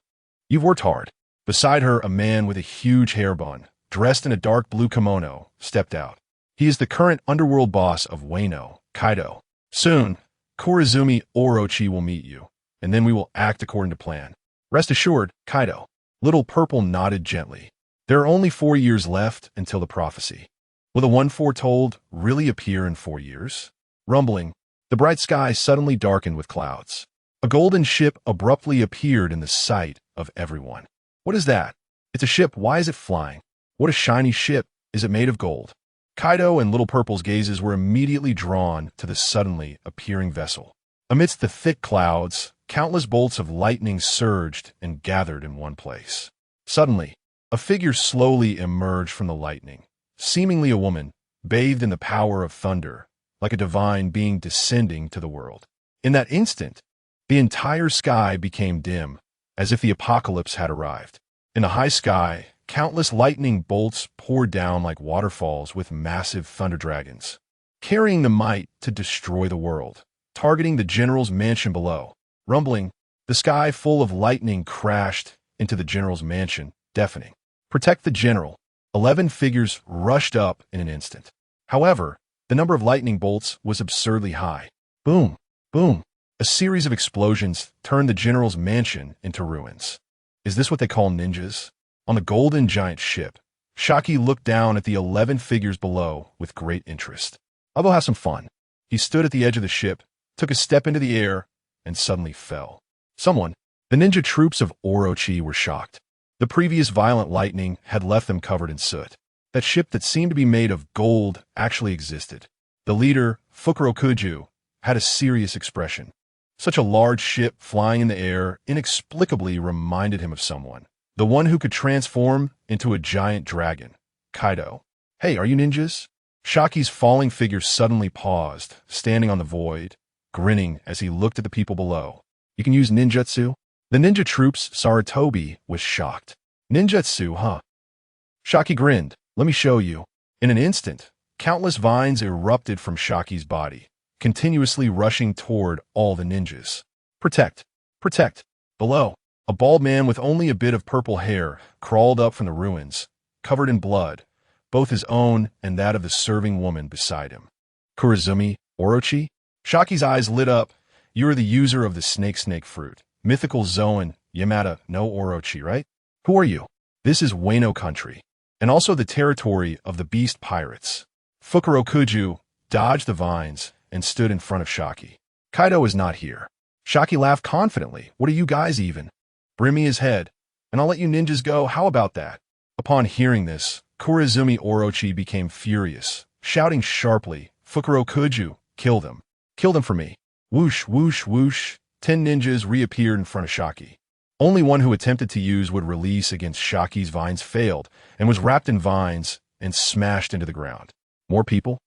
you've worked hard." Beside her, a man with a huge hair bun, dressed in a dark blue kimono, stepped out. He is the current underworld boss of Wano, Kaido. "Soon, Korizumi Orochi will meet you, and then we will act according to plan. Rest assured, Kaido." Little Purple nodded gently. There are only 4 years left until the prophecy. Will the one foretold really appear in 4 years? Rumbling, the bright sky suddenly darkened with clouds. A golden ship abruptly appeared in the sight of everyone. "What is that? It's a ship. Why is it flying? What a shiny ship. Is it made of gold?" Kaido and Little Purple's gazes were immediately drawn to the suddenly appearing vessel. Amidst the thick clouds, countless bolts of lightning surged and gathered in one place. Suddenly, a figure slowly emerged from the lightning, seemingly a woman, bathed in the power of thunder, like a divine being descending to the world. In that instant, the entire sky became dim, as if the apocalypse had arrived. In the high sky, countless lightning bolts poured down like waterfalls with massive thunder dragons, carrying the might to destroy the world, targeting the general's mansion below. Rumbling, the sky full of lightning crashed into the general's mansion, deafening. "Protect the general." 11 figures rushed up in an instant. However, the number of lightning bolts was absurdly high. Boom, boom. A series of explosions turned the general's mansion into ruins. Is this what they call ninjas? On the golden giant ship, Shaki looked down at the 11 figures below with great interest. "I'll go have some fun." He stood at the edge of the ship, took a step into the air, and suddenly fell. The ninja troops of Orochi were shocked. The previous violent lightning had left them covered in soot. That ship that seemed to be made of gold actually existed. The leader, Fukurokuju, had a serious expression. Such a large ship flying in the air inexplicably reminded him of someone. The one who could transform into a giant dragon, Kaido. Hey, are you ninjas? Shaki's falling figure suddenly paused, standing on the void, grinning as he looked at the people below. You can use ninjutsu? The ninja troops Sarutobi was shocked. Ninjutsu, huh? Shaki grinned. Let me show you. In an instant, countless vines erupted from Shaki's body, continuously rushing toward all the ninjas. Protect! Protect! Below, a bald man with only a bit of purple hair crawled up from the ruins, covered in blood, both his own and that of the serving woman beside him. Kurizumi, Orochi? Shaki's eyes lit up. You are the user of the snake fruit. Mythical Zoan, Yamada, no Orochi, right? Who are you? This is Wano country, and also the territory of the beast pirates. Fukurokuju dodged the vines and stood in front of Shaki. Kaido is not here. Shaki laughed confidently. What are you guys even? Bring me his head, and I'll let you ninjas go. How about that? Upon hearing this, Kurizumi Orochi became furious, shouting sharply, Fukurokuju, kill them. Kill them for me. Whoosh, whoosh, whoosh. 10 ninjas reappeared in front of Shaki. Only one who attempted to use would release against Shaki's vines failed and was wrapped in vines and smashed into the ground. More people?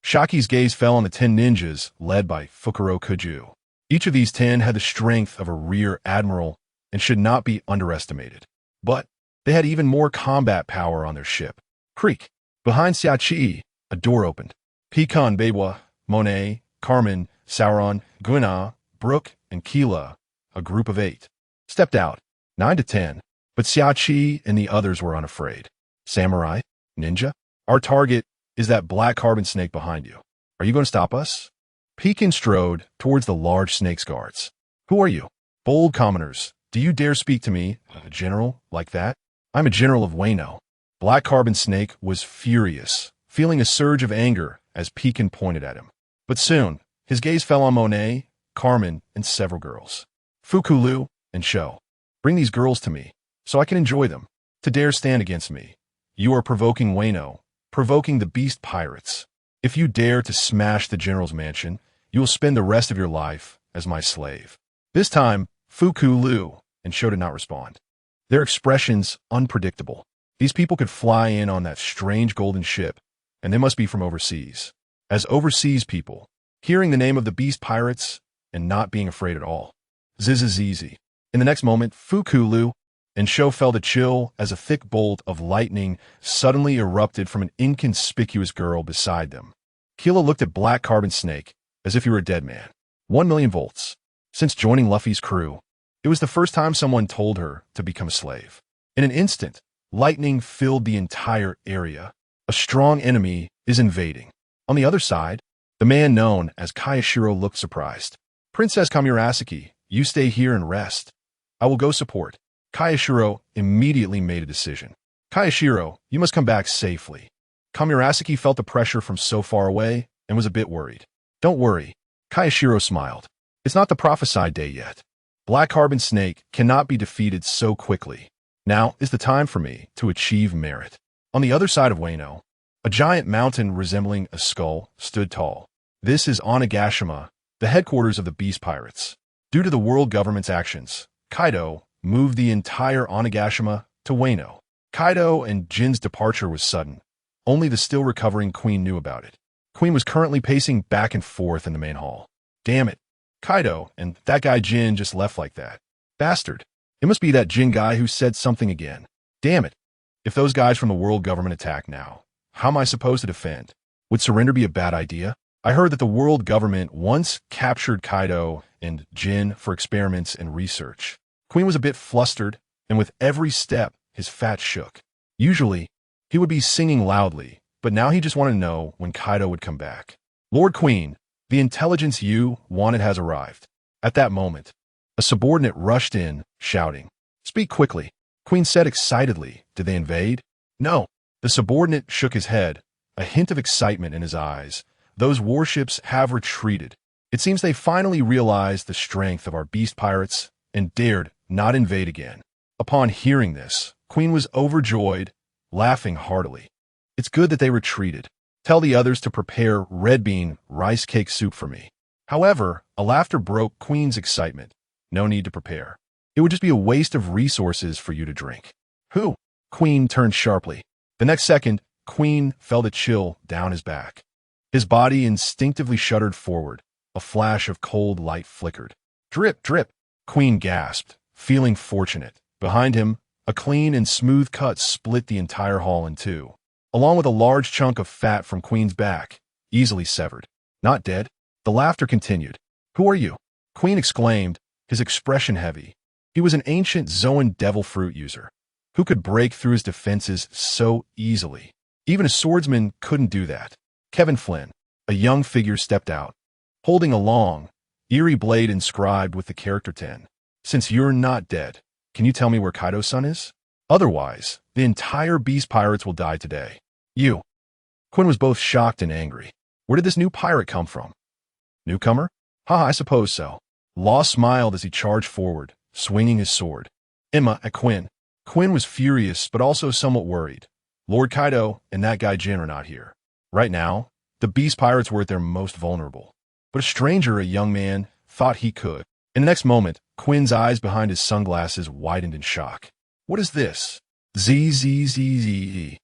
Shaki's gaze fell on the 10 ninjas led by Fukurokuju. Each of these 10 had the strength of a rear admiral and should not be underestimated. But they had even more combat power on their ship. Creak. Behind Xiachi, a door opened. Pecan Bewa, Monet, Carmen, Sauron, Guina, Brooke, and Keela, a group of 8, stepped out, 9 to 10, but Xiachi and the others were unafraid. Samurai? Ninja? Our target is that black carbon snake behind you. Are you going to stop us? Pekin strode towards the large snake's guards. Who are you? Bold commoners, do you dare speak to me, a general, like that? I'm a general of Wano. Black carbon snake was furious, feeling a surge of anger as Pekin pointed at him. But soon, his gaze fell on Monet, Carmen, and several girls. Fukulu and Sho. Bring these girls to me, so I can enjoy them. To dare stand against me, you are provoking Wano, provoking the beast pirates. If you dare to smash the general's mansion, you will spend the rest of your life as my slave. This time, Fukulu and Sho did not respond. Their expressions unpredictable. These people could fly in on that strange golden ship, and they must be from overseas. As overseas people, hearing the name of the beast pirates and not being afraid at all. Zizizizi. In the next moment, Fukulu and Sho felt a chill as a thick bolt of lightning suddenly erupted from an inconspicuous girl beside them. Keela looked at Black Carbon Snake as if he were a dead man. 1,000,000 volts. Since joining Luffy's crew, it was the first time someone told her to become a slave. In an instant, lightning filled the entire area. A strong enemy is invading. On the other side, the man known as Kayashiro looked surprised. Princess Kamurasaki, you stay here and rest. I will go support. Kayashiro immediately made a decision. Kayashiro, you must come back safely. Kamurasaki felt the pressure from so far away and was a bit worried. Don't worry. Kayashiro smiled. It's not the prophesied day yet. Black Carbon Snake cannot be defeated so quickly. Now is the time for me to achieve merit. On the other side of Wano, a giant mountain resembling a skull stood tall. This is Onigashima, the headquarters of the Beast Pirates. Due to the world government's actions, Kaido moved the entire Onigashima to Wano. Kaido and Jin's departure was sudden. Only the still recovering Queen knew about it. Queen was currently pacing back and forth in the main hall. Damn it. Kaido and that guy Jin just left like that. Bastard. It must be that Jin guy who said something again. Damn it. If those guys from the world government attack now, how am I supposed to defend? Would surrender be a bad idea? I heard that the world government once captured Kaido and Jin for experiments and research. Queen was a bit flustered, and with every step, his fat shook. Usually, he would be singing loudly, but now he just wanted to know when Kaido would come back. Lord Queen, the intelligence you wanted has arrived. At that moment, a subordinate rushed in, shouting, Speak quickly. Queen said excitedly, Did they invade? No. The subordinate shook his head, a hint of excitement in his eyes. Those warships have retreated. It seems they finally realized the strength of our beast pirates and dared not invade again. Upon hearing this, Queen was overjoyed, laughing heartily. It's good that they retreated. Tell the others to prepare red bean rice cake soup for me. However, a laughter broke Queen's excitement. No need to prepare. It would just be a waste of resources for you to drink. Who? Queen turned sharply. The next second, Queen felt a chill down his back. His body instinctively shuddered forward. A flash of cold light flickered. Drip, drip, Queen gasped, feeling fortunate. Behind him, a clean and smooth cut split the entire hall in two, along with a large chunk of fat from Queen's back, easily severed. Not dead. The laughter continued. Who are you? Queen exclaimed, his expression heavy. He was an ancient Zoan devil fruit user. Who could break through his defenses so easily? Even a swordsman couldn't do that. Kevin Flynn, a young figure, stepped out, holding a long, eerie blade inscribed with the character 10. Since you're not dead, can you tell me where Kaido's son is? Otherwise, the entire Beast Pirates will die today. You. Quinn was both shocked and angry. Where did this new pirate come from? Newcomer? Haha, I suppose so. Law smiled as he charged forward, swinging his sword. Emma at Quinn. Quinn was furious, but also somewhat worried. Lord Kaido and that guy Jin are not here. Right now, the Beast Pirates were at their most vulnerable. But a stranger, a young man, thought he could. In the next moment, Quinn's eyes behind his sunglasses widened in shock. What is this? Z.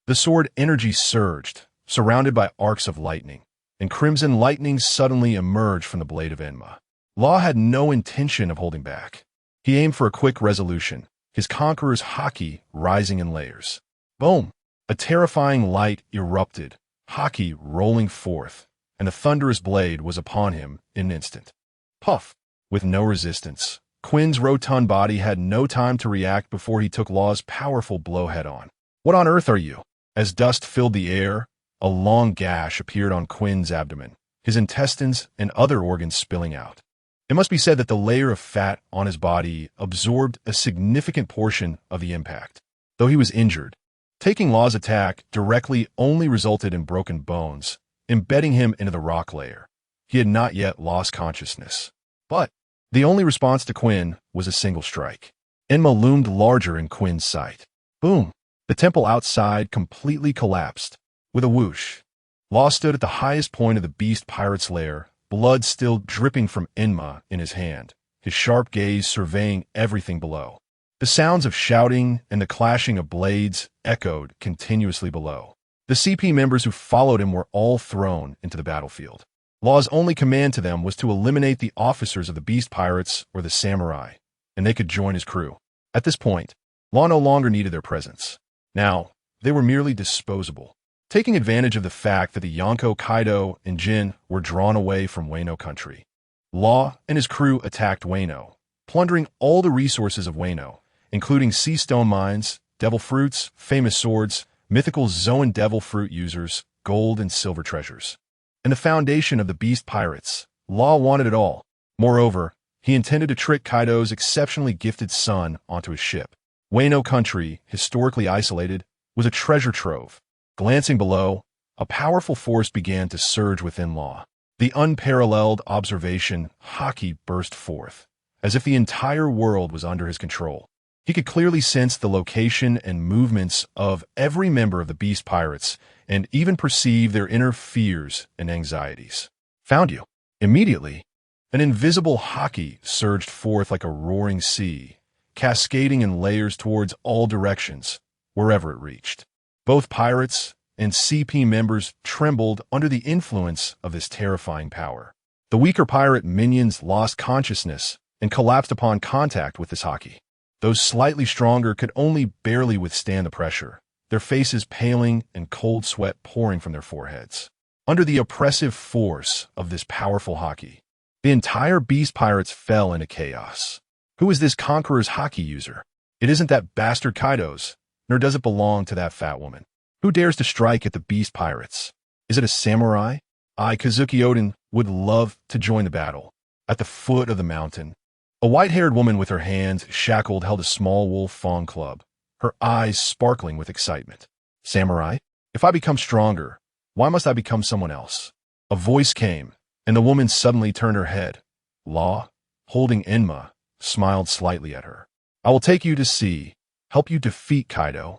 The sword energy surged, surrounded by arcs of lightning, and crimson lightning suddenly emerged from the blade of Enma. Law had no intention of holding back. He aimed for a quick resolution, his conqueror's haki rising in layers. Boom! A terrifying light erupted, haki rolling forth, and the thunderous blade was upon him in an instant. Puff! With no resistance, Quinn's rotund body had no time to react before he took Law's powerful blow head-on. What on earth are you? As dust filled the air, a long gash appeared on Quinn's abdomen, his intestines and other organs spilling out. It must be said that the layer of fat on his body absorbed a significant portion of the impact. Though he was injured, taking Law's attack directly only resulted in broken bones, embedding him into the rock layer. He had not yet lost consciousness. But the only response to Quinn was a single strike. Enma loomed larger in Quinn's sight. Boom! The temple outside completely collapsed. With a whoosh, Law stood at the highest point of the Beast Pirate's lair, blood still dripping from Enma in his hand, his sharp gaze surveying everything below. The sounds of shouting and the clashing of blades echoed continuously below. The CP members who followed him were all thrown into the battlefield. Law's only command to them was to eliminate the officers of the Beast Pirates or the samurai, and they could join his crew. At this point, Law no longer needed their presence. Now, they were merely disposable. Taking advantage of the fact that the Yonko, Kaido, and Jin were drawn away from Wano country, Law and his crew attacked Wano, plundering all the resources of Wano, including sea stone mines, devil fruits, famous swords, mythical Zoan devil fruit users, gold and silver treasures. And the foundation of the Beast Pirates, Law wanted it all. Moreover, he intended to trick Kaido's exceptionally gifted son onto his ship. Wano country, historically isolated, was a treasure trove. Glancing below, a powerful force began to surge within Law. The unparalleled observation haki burst forth, as if the entire world was under his control. He could clearly sense the location and movements of every member of the Beast Pirates and even perceive their inner fears and anxieties. Found you. Immediately, an invisible haki surged forth like a roaring sea, cascading in layers towards all directions, wherever it reached. Both pirates and CP members trembled under the influence of this terrifying power. The weaker pirate minions lost consciousness and collapsed upon contact with this haki. Those slightly stronger could only barely withstand the pressure, their faces paling and cold sweat pouring from their foreheads. Under the oppressive force of this powerful haki, the entire Beast Pirates fell into chaos. Who is this conqueror's haki user? It isn't that bastard Kaido's, nor does it belong to that fat woman. Who dares to strike at the Beast Pirates? Is it a samurai? Kazuki Oden would love to join the battle. At the foot of the mountain, a white-haired woman with her hands shackled held a small wolf fawn club, her eyes sparkling with excitement. Samurai? If I become stronger, why must I become someone else? A voice came, and the woman suddenly turned her head. Law, holding Enma, smiled slightly at her. I will take you to see help you defeat Kaido,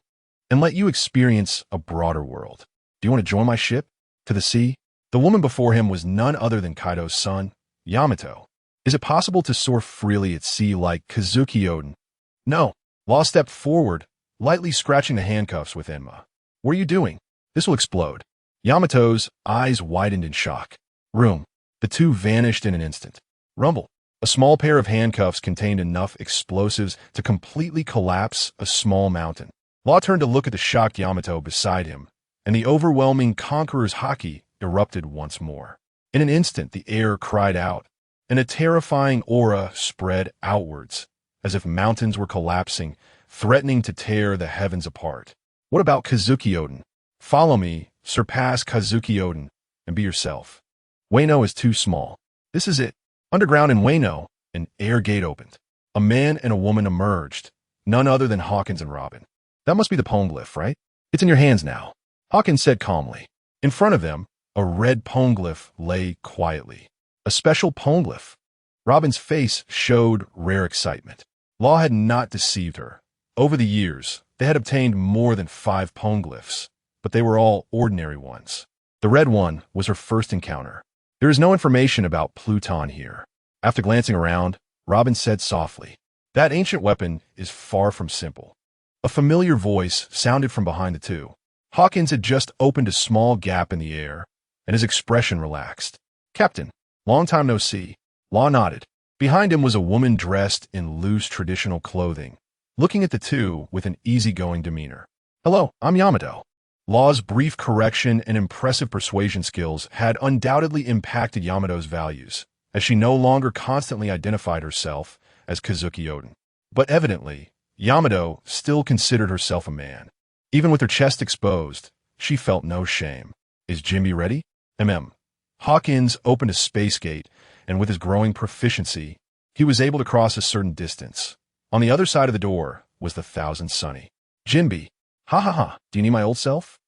and let you experience a broader world. Do you want to join my ship to the sea?" The woman before him was none other than Kaido's son, Yamato. "Is it possible to soar freely at sea like Kazuki Oden?" "No." Law stepped forward, lightly scratching the handcuffs with Enma. "What are you doing? This will explode." Yamato's eyes widened in shock. Room. The two vanished in an instant. Rumble. A small pair of handcuffs contained enough explosives to completely collapse a small mountain. Law turned to look at the shocked Yamato beside him, and the overwhelming conqueror's haki erupted once more. In an instant, the air cried out, and a terrifying aura spread outwards, as if mountains were collapsing, threatening to tear the heavens apart. "What about Kazuki Oden? Follow me, surpass Kazuki Oden, and be yourself." Wano is too small. This is it. Underground in Wano, an air gate opened. A man and a woman emerged, none other than Hawkins and Robin. "That must be the poneglyph, right? It's in your hands now," Hawkins said calmly. In front of them, a red poneglyph lay quietly. A special poneglyph. Robin's face showed rare excitement. Law had not deceived her. Over the years, they had obtained more than 5 poneglyphs, but they were all ordinary ones. The red one was her first encounter. "There is no information about Pluton here." After glancing around, Robin said softly, "That ancient weapon is far from simple." A familiar voice sounded from behind the two. Hawkins had just opened a small gap in the air, and his expression relaxed. "Captain, long time no see." Law nodded. Behind him was a woman dressed in loose traditional clothing, looking at the two with an easygoing demeanor. "Hello, I'm Yamato." Law's brief correction and impressive persuasion skills had undoubtedly impacted Yamato's values, as she no longer constantly identified herself as Kazuki Oden. But evidently, Yamato still considered herself a man. Even with her chest exposed, she felt no shame. "Is Jimmy ready?" Hawkins opened a space gate, and with his growing proficiency, he was able to cross a certain distance. On the other side of the door was the Thousand Sunny. "Jinbe, ha ha ha, do you need my old self?"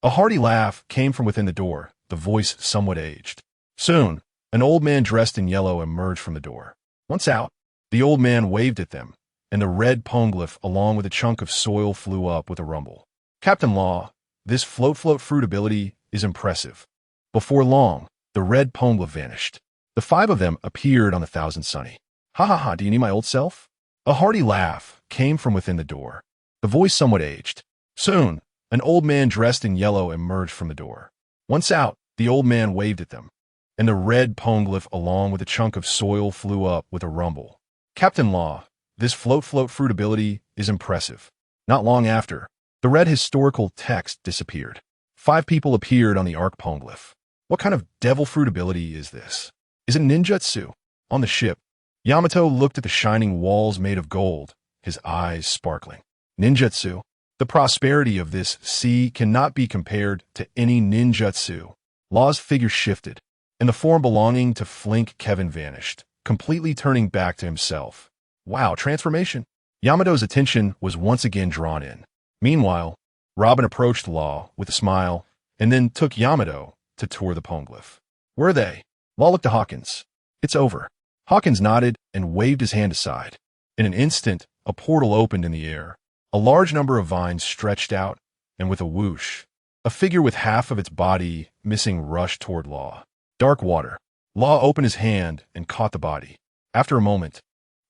A hearty laugh came from within the door, the voice somewhat aged. Soon, an old man dressed in yellow emerged from the door. Once out, the old man waved at them, and the red poneglyph along with a chunk of soil flew up with a rumble. "Captain Law, this float fruit ability is impressive." Before long, the red poneglyph vanished. The 5 of them appeared on the Thousand Sunny. "Ha ha ha, do you need my old self?" A hearty laugh came from within the door, the voice somewhat aged. Soon, an old man dressed in yellow emerged from the door. Once out, the old man waved at them, and the red poneglyph along with a chunk of soil flew up with a rumble. "Captain Law, this float fruit ability is impressive." Not long after, the red historical text disappeared. 5 people appeared on the arc poneglyph. "What kind of devil fruit ability is this? Is it ninjutsu?" On the ship, Yamato looked at the shining walls made of gold, his eyes sparkling. "Ninjutsu? The prosperity of this sea cannot be compared to any ninjutsu." Law's figure shifted, and the form belonging to Flink Kevin vanished, completely turning back to himself. "Wow, transformation." Yamato's attention was once again drawn in. Meanwhile, Robin approached Law with a smile, and then took Yamato to tour the poneglyph. "Where are they?" Law looked to Hawkins. "It's over." Hawkins nodded and waved his hand aside. In an instant, a portal opened in the air. A large number of vines stretched out, and with a whoosh, a figure with half of its body missing rushed toward Law. Dark water. Law opened his hand and caught the body. After a moment,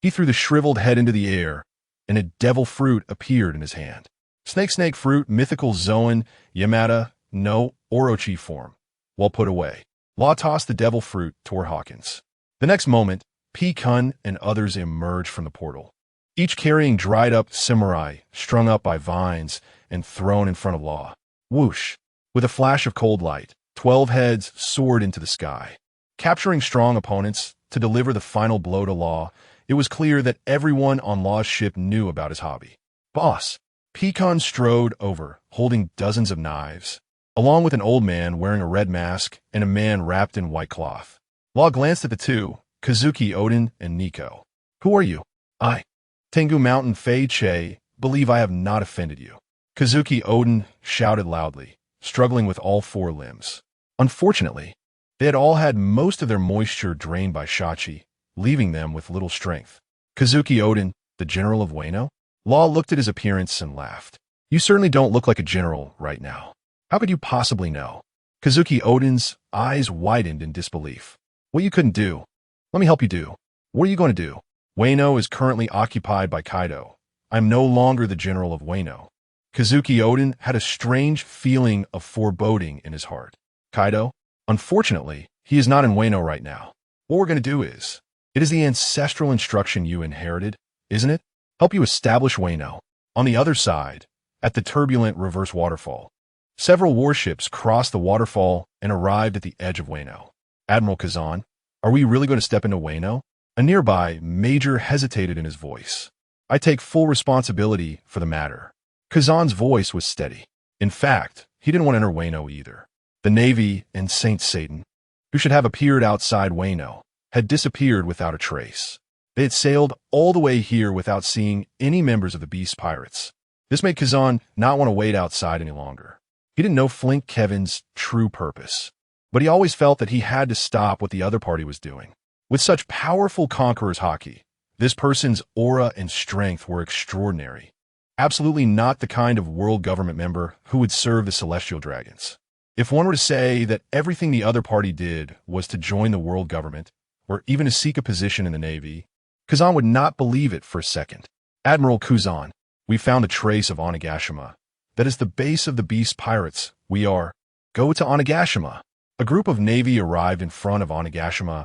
he threw the shriveled head into the air, and a devil fruit appeared in his hand. Snake fruit, mythical Zoan, Yamata, no Orochi form. Well put away. Law tossed the devil fruit toward Hawkins. The next moment, P-Kun and others emerged from the portal, each carrying dried-up samurai strung up by vines and thrown in front of Law. Whoosh! With a flash of cold light, 12 heads soared into the sky. Capturing strong opponents to deliver the final blow to Law, it was clear that everyone on Law's ship knew about his hobby. "Boss!" P-Kun strode over, holding dozens of knives, along with an old man wearing a red mask and a man wrapped in white cloth. Law glanced at the two, Kazuki Oden and Nico. "Who are you?" "I, Tengu Mountain Fei Che, believe I have not offended you." Kazuki Oden shouted loudly, struggling with all 4 limbs. Unfortunately, they had all had most of their moisture drained by Shachi, leaving them with little strength. "Kazuki Oden, the general of Wano?" Law looked at his appearance and laughed. You certainly don't look like a general right now. How could you possibly know? Kazuki Odin's eyes widened in disbelief. What you couldn't do? Let me help you do. What are you going to do? Wano is currently occupied by Kaido. I'm no longer the general of Wano. Kazuki Odin had a strange feeling of foreboding in his heart. Kaido? Unfortunately, he is not in Wano right now. What we're going to do is, it is the ancestral instruction you inherited, isn't it? Help you establish Wano. On the other side, at the turbulent reverse waterfall, several warships crossed the waterfall and arrived at the edge of Wano. Admiral Kazan, are we really going to step into Wano? A nearby major hesitated in his voice. I take full responsibility for the matter. Kazan's voice was steady. In fact, he didn't want to enter Wano either. The Navy and Saint Satan, who should have appeared outside Wano, had disappeared without a trace. They had sailed all the way here without seeing any members of the Beast Pirates. This made Kazan not want to wait outside any longer. He didn't know Flink Kevin's true purpose, but he always felt that he had to stop what the other party was doing. With such powerful conqueror's haki, this person's aura and strength were extraordinary. Absolutely not the kind of world government member who would serve the celestial dragons. If one were to say that everything the other party did was to join the world government, or even to seek a position in the Navy, Kazan would not believe it for a second. Admiral Kuzan, we found a trace of Onigashima. That is the base of the Beast Pirates. We are. Go to Onigashima. A group of Navy arrived in front of Onigashima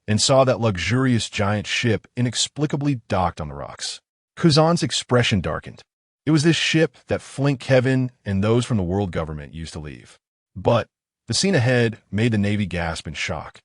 and saw that luxurious giant ship inexplicably docked on the rocks. Kuzan's expression darkened. It was this ship that Flink Kevin and those from the world government used to leave. But the scene ahead made the Navy gasp in shock.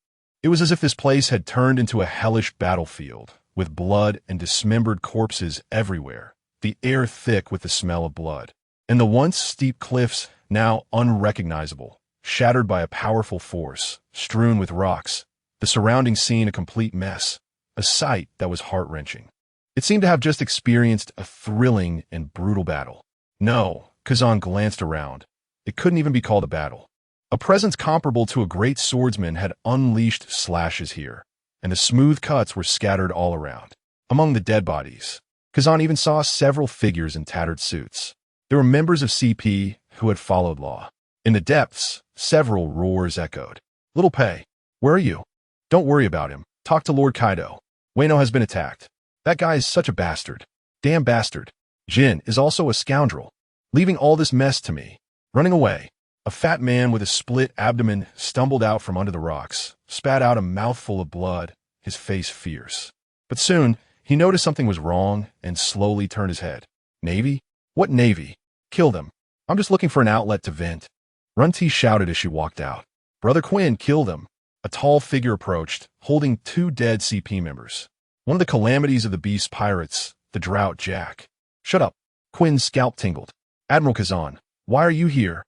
It was as if this place had turned into a hellish battlefield, with blood and dismembered corpses everywhere, the air thick with the smell of blood, and the once steep cliffs now unrecognizable, shattered by a powerful force, strewn with rocks, the surrounding scene a complete mess, a sight that was heart-wrenching. It seemed to have just experienced a thrilling and brutal battle. No, Kazan glanced around. It couldn't even be called a battle. A presence comparable to a great swordsman had unleashed slashes here, and the smooth cuts were scattered all around. Among the dead bodies, Kazan even saw several figures in tattered suits. There were members of CP who had followed Law. In the depths, several roars echoed. Little Pei, where are you? Don't worry about him. Talk to Lord Kaido. Wano has been attacked. That guy is such a bastard. Damn bastard. Jin is also a scoundrel, leaving all this mess to me. Running away. A fat man with a split abdomen stumbled out from under the rocks, spat out a mouthful of blood, his face fierce. But soon, he noticed something was wrong and slowly turned his head. Navy? What Navy? Kill them. I'm just looking for an outlet to vent. Runty shouted as she walked out. Brother Quinn, kill them. A tall figure approached, holding 2 dead CP members. One of the calamities of the Beast Pirates, the Drought Jack. Shut up. Quinn's scalp tingled. Admiral Kazan, why are you here?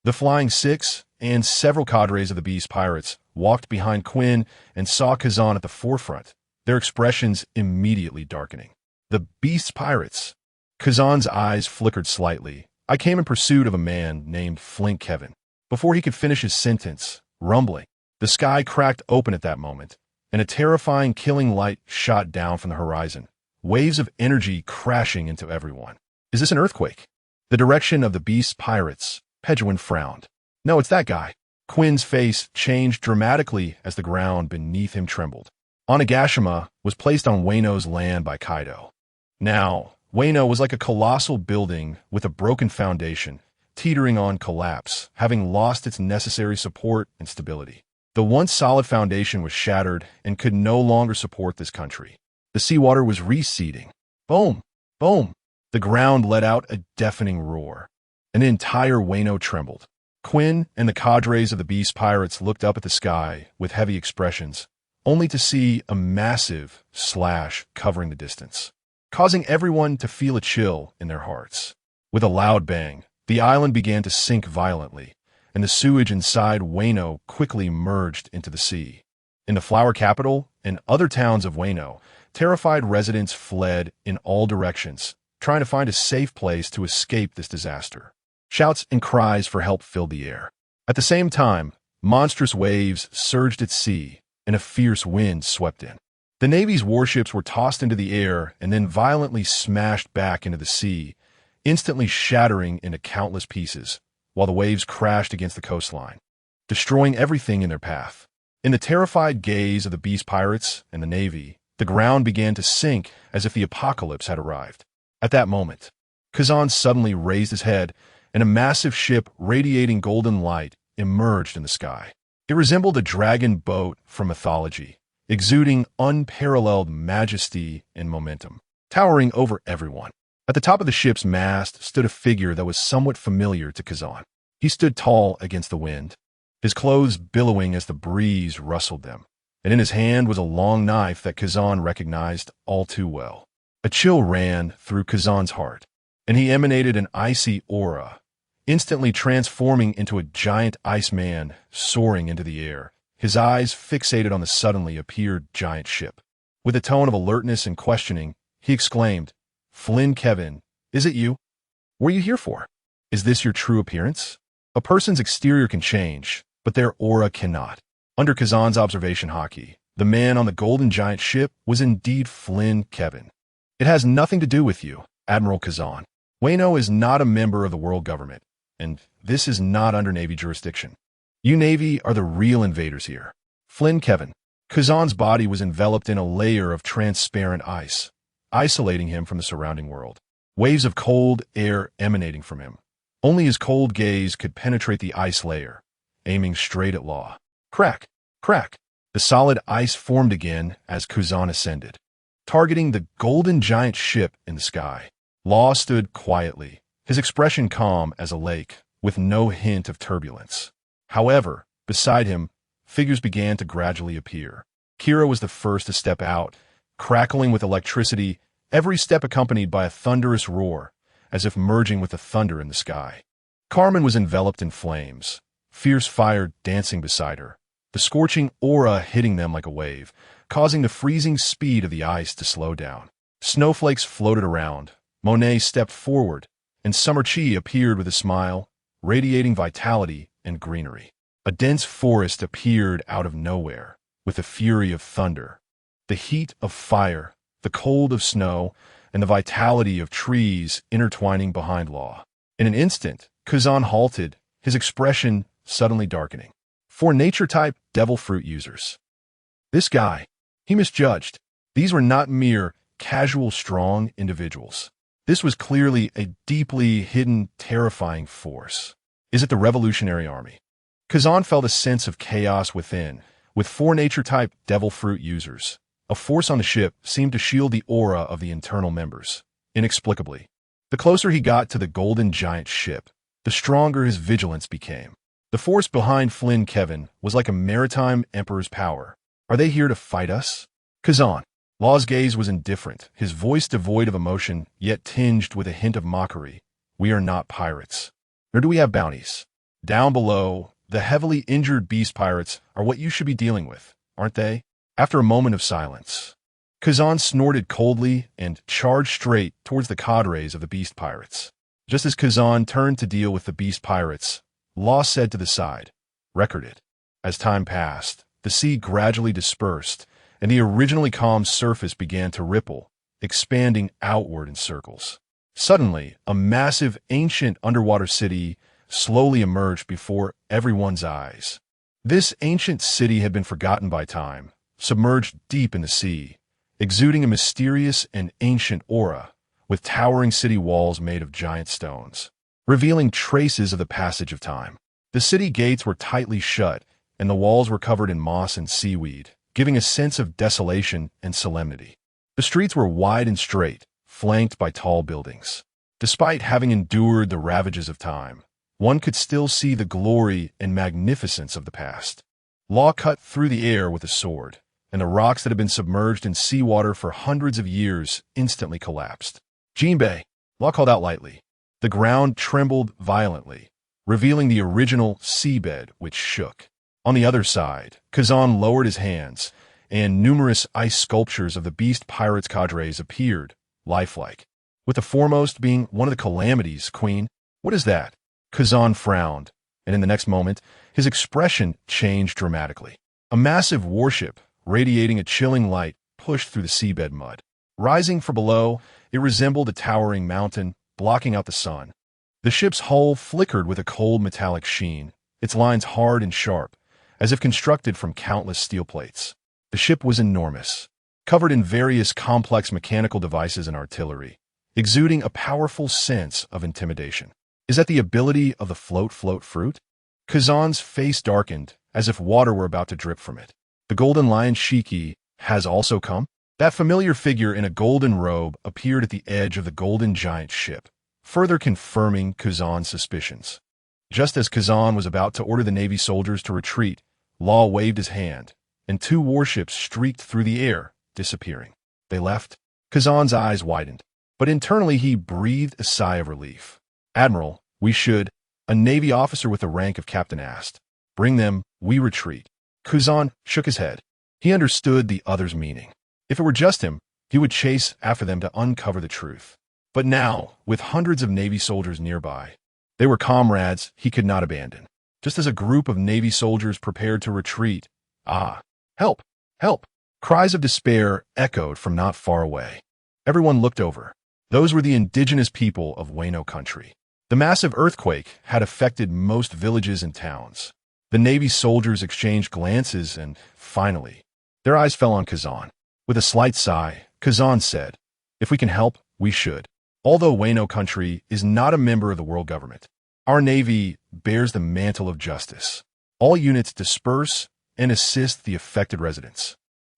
The Flying Six and several cadres of the Beast Pirates walked behind Quinn and saw Kazan at the forefront, their expressions immediately darkening. The Beast Pirates. Kazan's eyes flickered slightly. I came in pursuit of a man named Flink Kevin. Before he could finish his sentence, rumbling, the sky cracked open at that moment, and a terrifying killing light shot down from the horizon, waves of energy crashing into everyone. Is this an earthquake? The direction of the Beast Pirates. Pejuan frowned. No, it's that guy. Quinn's face changed dramatically as the ground beneath him trembled. Onigashima was placed on Wano's land by Kaido. Now, Wano was like a colossal building with a broken foundation, teetering on collapse, having lost its necessary support and stability. The once solid foundation was shattered and could no longer support this country. The seawater was receding. Boom! Boom! The ground let out a deafening roar. An entire Wano trembled. Quinn and the cadres of the Beast Pirates looked up at the sky with heavy expressions, only to see a massive slash covering the distance, causing everyone to feel a chill in their hearts. With a loud bang, the island began to sink violently, and the sewage inside Wano quickly merged into the sea. In the flower capital and other towns of Wano, terrified residents fled in all directions, trying to find a safe place to escape this disaster. Shouts and cries for help filled the air. At the same time, monstrous waves surged at sea, and a fierce wind swept in. The Navy's warships were tossed into the air and then violently smashed back into the sea, instantly shattering into countless pieces, while the waves crashed against the coastline, destroying everything in their path. In the terrified gaze of the beast pirates and the Navy, the ground began to sink as if the apocalypse had arrived. At that moment, Kazan suddenly raised his head, and a massive ship radiating golden light emerged in the sky. It resembled a dragon boat from mythology, exuding unparalleled majesty and momentum, towering over everyone. At the top of the ship's mast stood a figure that was somewhat familiar to Kazan. He stood tall against the wind, his clothes billowing as the breeze rustled them, and in his hand was a long knife that Kazan recognized all too well. A chill ran through Kazan's heart, and he emanated an icy aura, instantly transforming into a giant iceman soaring into the air, his eyes fixated on the suddenly appeared giant ship. With a tone of alertness and questioning, he exclaimed, "Flynn Kevin, is it you? What are you here for? Is this your true appearance?" A person's exterior can change, but their aura cannot. Under Kazan's observation hockey, the man on the golden giant ship was indeed Flynn Kevin. "It has nothing to do with you, Admiral Kazan. Wayno is not a member of the world government, and this is not under Navy jurisdiction. You Navy are the real invaders here." Flynn Kevin. Kazan's body was enveloped in a layer of transparent ice, isolating him from the surrounding world. Waves of cold air emanating from him. Only his cold gaze could penetrate the ice layer, aiming straight at Law. Crack! Crack! The solid ice formed again as Kazan ascended, targeting the golden giant ship in the sky. Law stood quietly, his expression calm as a lake, with no hint of turbulence. However, beside him, figures began to gradually appear. Kira was the first to step out, crackling with electricity, every step accompanied by a thunderous roar, as if merging with the thunder in the sky. Carmen was enveloped in flames, fierce fire dancing beside her, the scorching aura hitting them like a wave, causing the freezing speed of the ice to slow down. Snowflakes floated around. Monet stepped forward, and Summer Chi appeared with a smile, radiating vitality and greenery. A dense forest appeared out of nowhere, with the fury of thunder, the heat of fire, the cold of snow, and the vitality of trees intertwining behind Law. In an instant, Kazan halted, his expression suddenly darkening. For nature-type devil fruit users. This guy, he misjudged. These were not mere casual strong individuals. This was clearly a deeply hidden, terrifying force. Is it the Revolutionary Army? Kazan felt a sense of chaos within, with 4 nature-type devil fruit users. A force on the ship seemed to shield the aura of the internal members, inexplicably. The closer he got to the golden giant ship, the stronger his vigilance became. The force behind Flynn Kevin was like a maritime emperor's power. Are they here to fight us? Kazan. Law's gaze was indifferent, his voice devoid of emotion, yet tinged with a hint of mockery. We are not pirates. Nor do we have bounties. Down below, the heavily injured beast pirates are what you should be dealing with, aren't they? After a moment of silence, Kazan snorted coldly and charged straight towards the cadres of the beast pirates. Just as Kazan turned to deal with the beast pirates, Law said to the side, "Record it." As time passed, the sea gradually dispersed, and the originally calm surface began to ripple, expanding outward in circles. Suddenly, a massive, ancient underwater city slowly emerged before everyone's eyes. This ancient city had been forgotten by time, submerged deep in the sea, exuding a mysterious and ancient aura, with towering city walls made of giant stones, revealing traces of the passage of time. The city gates were tightly shut, and the walls were covered in moss and seaweed, giving a sense of desolation and solemnity. The streets were wide and straight, flanked by tall buildings. Despite having endured the ravages of time, one could still see the glory and magnificence of the past. Law cut through the air with a sword, and the rocks that had been submerged in seawater for hundreds of years instantly collapsed. "Jinbei," Law called out lightly. The ground trembled violently, revealing the original seabed, which shook. On the other side, Kazan lowered his hands, and numerous ice sculptures of the beast pirates' cadres appeared, lifelike, with the foremost being one of the calamities, Queen. "What is that?" Kazan frowned, and in the next moment, his expression changed dramatically. A massive warship, radiating a chilling light, pushed through the seabed mud. Rising from below, it resembled a towering mountain, blocking out the sun. The ship's hull flickered with a cold metallic sheen, its lines hard and sharp, as if constructed from countless steel plates. The ship was enormous, covered in various complex mechanical devices and artillery, exuding a powerful sense of intimidation. Is that the ability of the float fruit? Kazan's face darkened, as if water were about to drip from it. The golden lion Shiki has also come? That familiar figure in a golden robe appeared at the edge of the golden giant ship, further confirming Kazan's suspicions. Just as Kazan was about to order the Navy soldiers to retreat, Law waved his hand, and 2 warships streaked through the air, disappearing. They left. Kazan's eyes widened, but internally he breathed a sigh of relief. "Admiral, we should," a Navy officer with the rank of captain asked. "Bring them, we retreat." Kazan shook his head. He understood the other's meaning. If it were just him, he would chase after them to uncover the truth. But now, with hundreds of Navy soldiers nearby, they were comrades he could not abandon. Just as a group of Navy soldiers prepared to retreat, help, help! Cries of despair echoed from not far away. Everyone looked over. Those were the indigenous people of Wano country. The massive earthquake had affected most villages and towns. The Navy soldiers exchanged glances and, finally, their eyes fell on Kazan. With a slight sigh, Kazan said, "If we can help, we should. Although Wano country is not a member of the world government, our Navy bears the mantle of justice. All units disperse and assist the affected residents."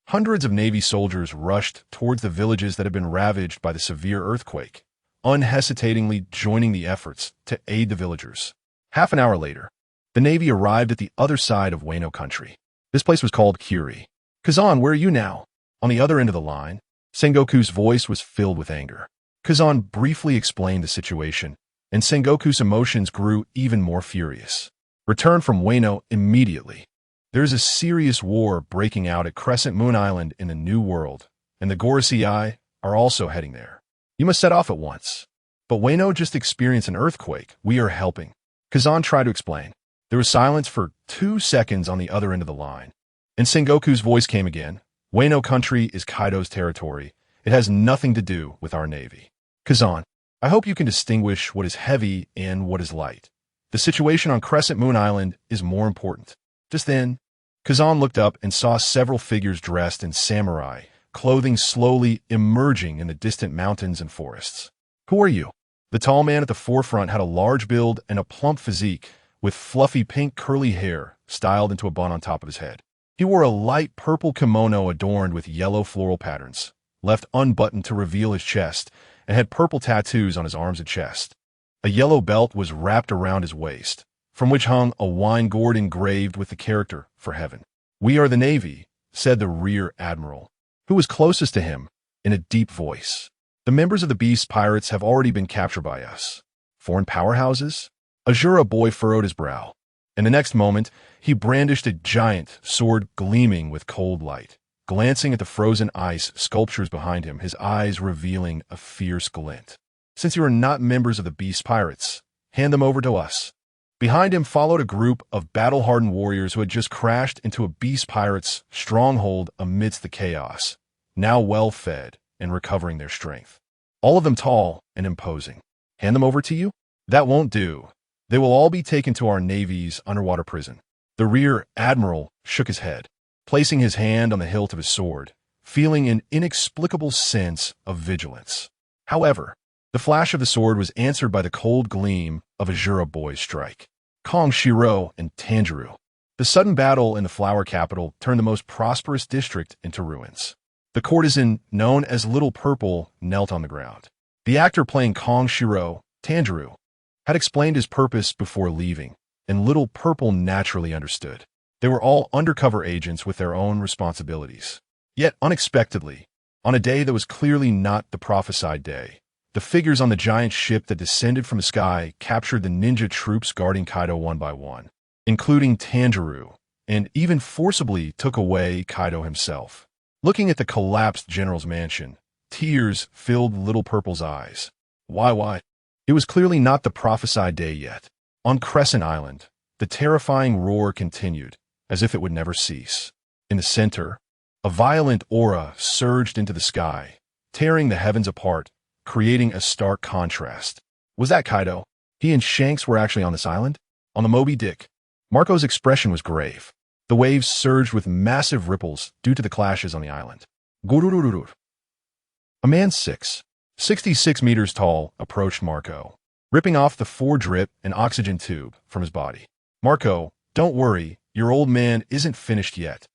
Hundreds of Navy soldiers rushed towards the villages that had been ravaged by the severe earthquake, unhesitatingly joining the efforts to aid the villagers. Half an hour later, the Navy arrived at the other side of Wano country. This place was called Kiri. "Kazan, where are you now?" On the other end of the line, Sengoku's voice was filled with anger. Kazan briefly explained the situation, and Sengoku's emotions grew even more furious. "Return from Wano immediately. There is a serious war breaking out at Crescent Moon Island in the New World, and the Gorosei are also heading there. You must set off at once." "But Wano just experienced an earthquake. We are helping." Kazan tried to explain. There was silence for 2 seconds on the other end of the line, and Sengoku's voice came again. "Wano country is Kaido's territory. It has nothing to do with our Navy. Kazan, I hope you can distinguish what is heavy and what is light. The situation on Crescent Moon Island is more important." Just then, Kazan looked up and saw several figures dressed in samurai clothing slowly emerging in the distant mountains and forests. "Who are you?" The tall man at the forefront had a large build and a plump physique, with fluffy pink curly hair styled into a bun on top of his head. He wore a light purple kimono adorned with yellow floral patterns, left unbuttoned to reveal his chest, and had purple tattoos on his arms and chest. A yellow belt was wrapped around his waist, from which hung a wine gourd engraved with the character for heaven. "We are the Navy," said the rear admiral, who was closest to him, in a deep voice. "The members of the Beast Pirates have already been captured by us. Foreign powerhouses?" Azura boy furrowed his brow, and the next moment he brandished a giant sword gleaming with cold light. Glancing at the frozen ice sculptures behind him, his eyes revealing a fierce glint. "Since you are not members of the Beast Pirates, hand them over to us." Behind him followed a group of battle-hardened warriors who had just crashed into a Beast Pirate's stronghold amidst the chaos, now well-fed and recovering their strength. All of them tall and imposing. "Hand them over to you? That won't do. They will all be taken to our Navy's underwater prison." The rear admiral shook his head, placing his hand on the hilt of his sword, feeling an inexplicable sense of vigilance. However, the flash of the sword was answered by the cold gleam of Azura boy's strike. Kong Shiro and Tanjiro. The sudden battle in the flower capital turned the most prosperous district into ruins. The courtesan, known as Little Purple, knelt on the ground. The actor playing Kong Shiro, Tanjiro, had explained his purpose before leaving, and Little Purple naturally understood. They were all undercover agents with their own responsibilities. Yet, unexpectedly, on a day that was clearly not the prophesied day, the figures on the giant ship that descended from the sky captured the ninja troops guarding Kaido one by one, including Tanjiro, and even forcibly took away Kaido himself. Looking at the collapsed general's mansion, tears filled Little Purple's eyes. Why? It was clearly not the prophesied day yet. On Crescent Island, the terrifying roar continued, as if it would never cease. In the center, A violent aura surged into the sky, tearing the heavens apart, creating a stark contrast. Was that Kaido? He and Shanks were actually on this island? On the Moby Dick. Marco's expression was grave. The waves surged with massive ripples due to the clashes on the island. Gururururur. A man 66 meters tall, approached Marco, ripping off the drip and oxygen tube from his body. Marco, don't worry, your old man isn't finished yet.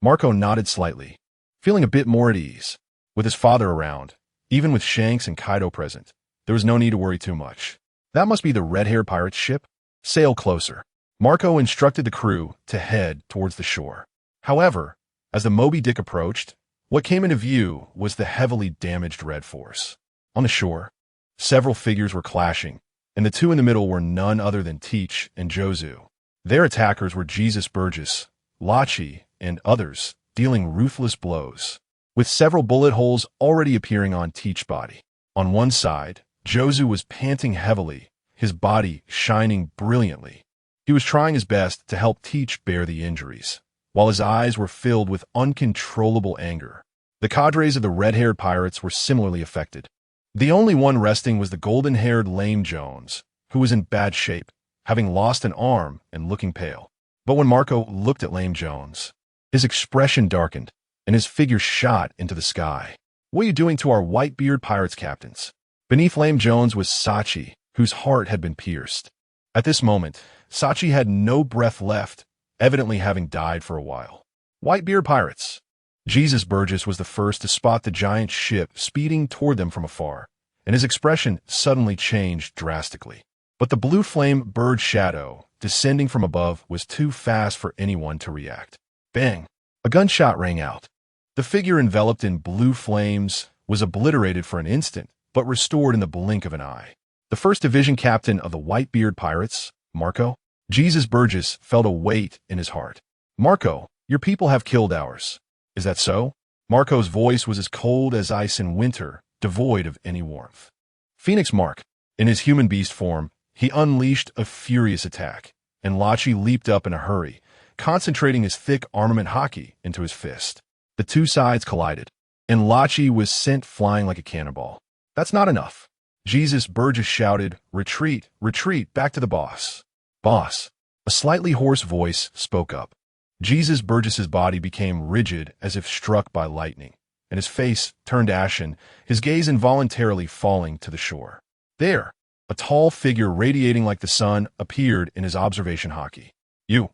Marco nodded slightly, feeling a bit more at ease. With his father around, even with Shanks and Kaido present, there was no need to worry too much. That must be the red-haired pirate's ship. Sail closer. Marco instructed the crew to head towards the shore. However, as the Moby Dick approached, what came into view was the heavily damaged Red Force. On the shore, several figures were clashing, and the two in the middle were none other than Teach and Jozu. Their attackers were Jesus Burgess, Lachi, and others, dealing ruthless blows, with several bullet holes already appearing on Teach's body. On one side, Jozu was panting heavily, his body shining brilliantly. He was trying his best to help Teach bear the injuries, while his eyes were filled with uncontrollable anger. The cadres of the red-haired pirates were similarly affected. The only one resting was the golden-haired Lame Jones, who was in bad shape, having lost an arm and looking pale. But when Marco looked at Lame Jones, his expression darkened, and his figure shot into the sky. What are you doing to our Whitebeard pirates, captains? Beneath Lame Jones was Sachi, whose heart had been pierced. At this moment, Sachi had no breath left, evidently having died for a while. Whitebeard pirates. Jesus Burgess was the first to spot the giant ship speeding toward them from afar, and his expression suddenly changed drastically. But the blue flame bird shadow, descending from above, was too fast for anyone to react. Bang! A gunshot rang out. The figure enveloped in blue flames was obliterated for an instant, but restored in the blink of an eye. The first division captain of the Whitebeard pirates, Marco. Jesus Burgess felt a weight in his heart. Marco, your people have killed ours. Is that so? Marco's voice was as cold as ice in winter, devoid of any warmth. Phoenix Mark, in his human beast form, he unleashed a furious attack, and Lachi leaped up in a hurry, concentrating his thick armament haki into his fist. The two sides collided, and Lachi was sent flying like a cannonball. That's not enough. Jesus Burgess shouted, "Retreat, retreat, back to the boss." Boss. A slightly hoarse voice spoke up. Jesus Burgess's body became rigid as if struck by lightning, and his face turned ashen, his gaze involuntarily falling to the shore. There, a tall figure radiating like the sun appeared in his observation haki.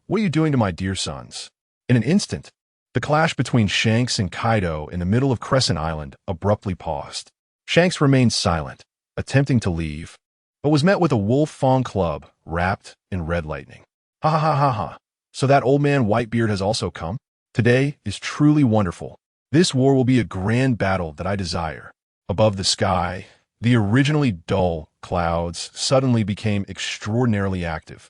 What are you doing to my dear sons? In an instant, the clash between Shanks and Kaido in the middle of Crescent Island abruptly paused. Shanks remained silent, attempting to leave, but was met with a wolf fawn club wrapped in red lightning. Ha ha ha ha ha. So that old man Whitebeard has also come? Today is truly wonderful. This war will be a grand battle that I desire. Above the sky, the originally dull clouds suddenly became extraordinarily active,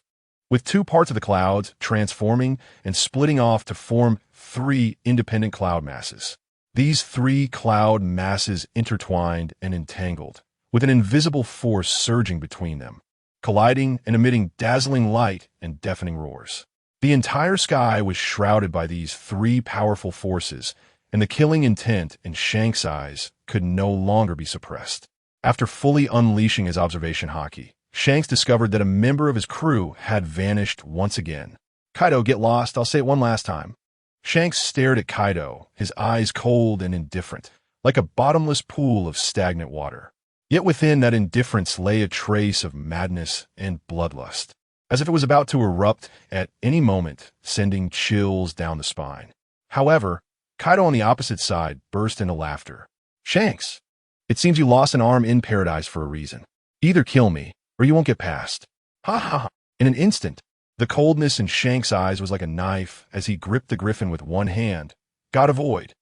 with two parts of the clouds transforming and splitting off to form three independent cloud masses. These three cloud masses intertwined and entangled, with an invisible force surging between them, colliding and emitting dazzling light and deafening roars. The entire sky was shrouded by these three powerful forces, and the killing intent in Shanks' eyes could no longer be suppressed. After fully unleashing his observation haki, Shanks discovered that a member of his crew had vanished once again. Kaido, get lost, I'll say it one last time. Shanks stared at Kaido, his eyes cold and indifferent, like a bottomless pool of stagnant water. Yet within that indifference lay a trace of madness and bloodlust, as if it was about to erupt at any moment, sending chills down the spine. However, Kaido on the opposite side burst into laughter. Shanks, it seems you lost an arm in paradise for a reason. Either kill me, or you won't get past. Ha ha ha. In an instant, the coldness in Shanks' eyes was like a knife as he gripped the griffin with one hand. God avoid.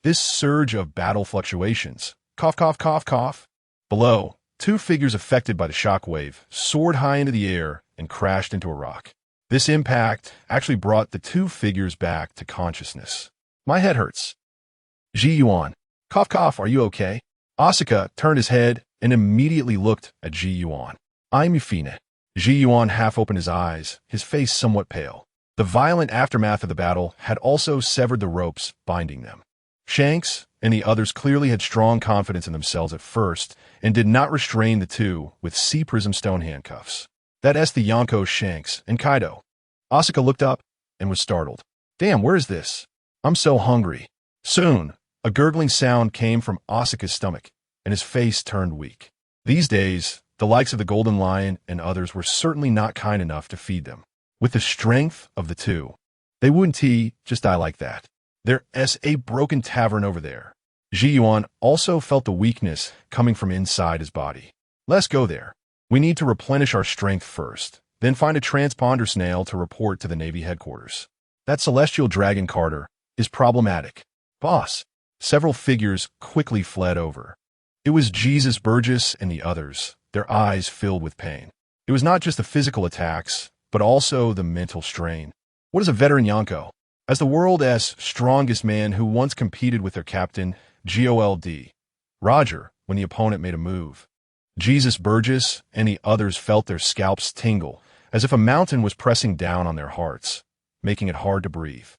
This surge of battle fluctuations. Cough, cough, cough, cough. Below, two figures affected by the shockwave soared high into the air and crashed into a rock. This impact actually brought the two figures back to consciousness. My head hurts. Ji Yuan. Cough, cough, are you okay? Asuka turned his head and immediately looked at Ji Yuan. I'm Yufine. Ji Yuan half opened his eyes, his face somewhat pale. The violent aftermath of the battle had also severed the ropes binding them. Shanks and the others clearly had strong confidence in themselves at first and did not restrain the two with sea-prism stone handcuffs. That's the Yonko, Shanks, and Kaido. Asuka looked up and was startled. Damn, where is this? I'm so hungry. Soon, a gurgling sound came from Asuka's stomach, and his face turned weak. These days, the likes of the Golden Lion and others were certainly not kind enough to feed them. With the strength of the two, they wouldn't just die like that. There's a broken tavern over there. Ji Yuan also felt the weakness coming from inside his body. Let's go there. We need to replenish our strength first, then find a transponder snail to report to the Navy headquarters. That celestial dragon Carter is problematic. Boss. Several figures quickly fled over. It was Jesus Burgess and the others, their eyes filled with pain. It was not just the physical attacks, but also the mental strain. What is a veteran Yonko? As the world's strongest man who once competed with their captain, GOLD, Roger, when the opponent made a move. Jesus Burgess and the others felt their scalps tingle, as if a mountain was pressing down on their hearts, making it hard to breathe.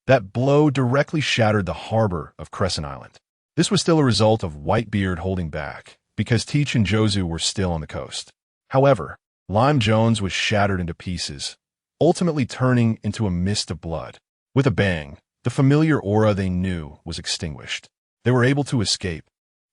That blow directly shattered the harbor of Crescent Island. This was still a result of Whitebeard holding back, because Teach and Jozu were still on the coast. However, Lime Jones was shattered into pieces, ultimately turning into a mist of blood. With a bang, the familiar aura they knew was extinguished. They were able to escape,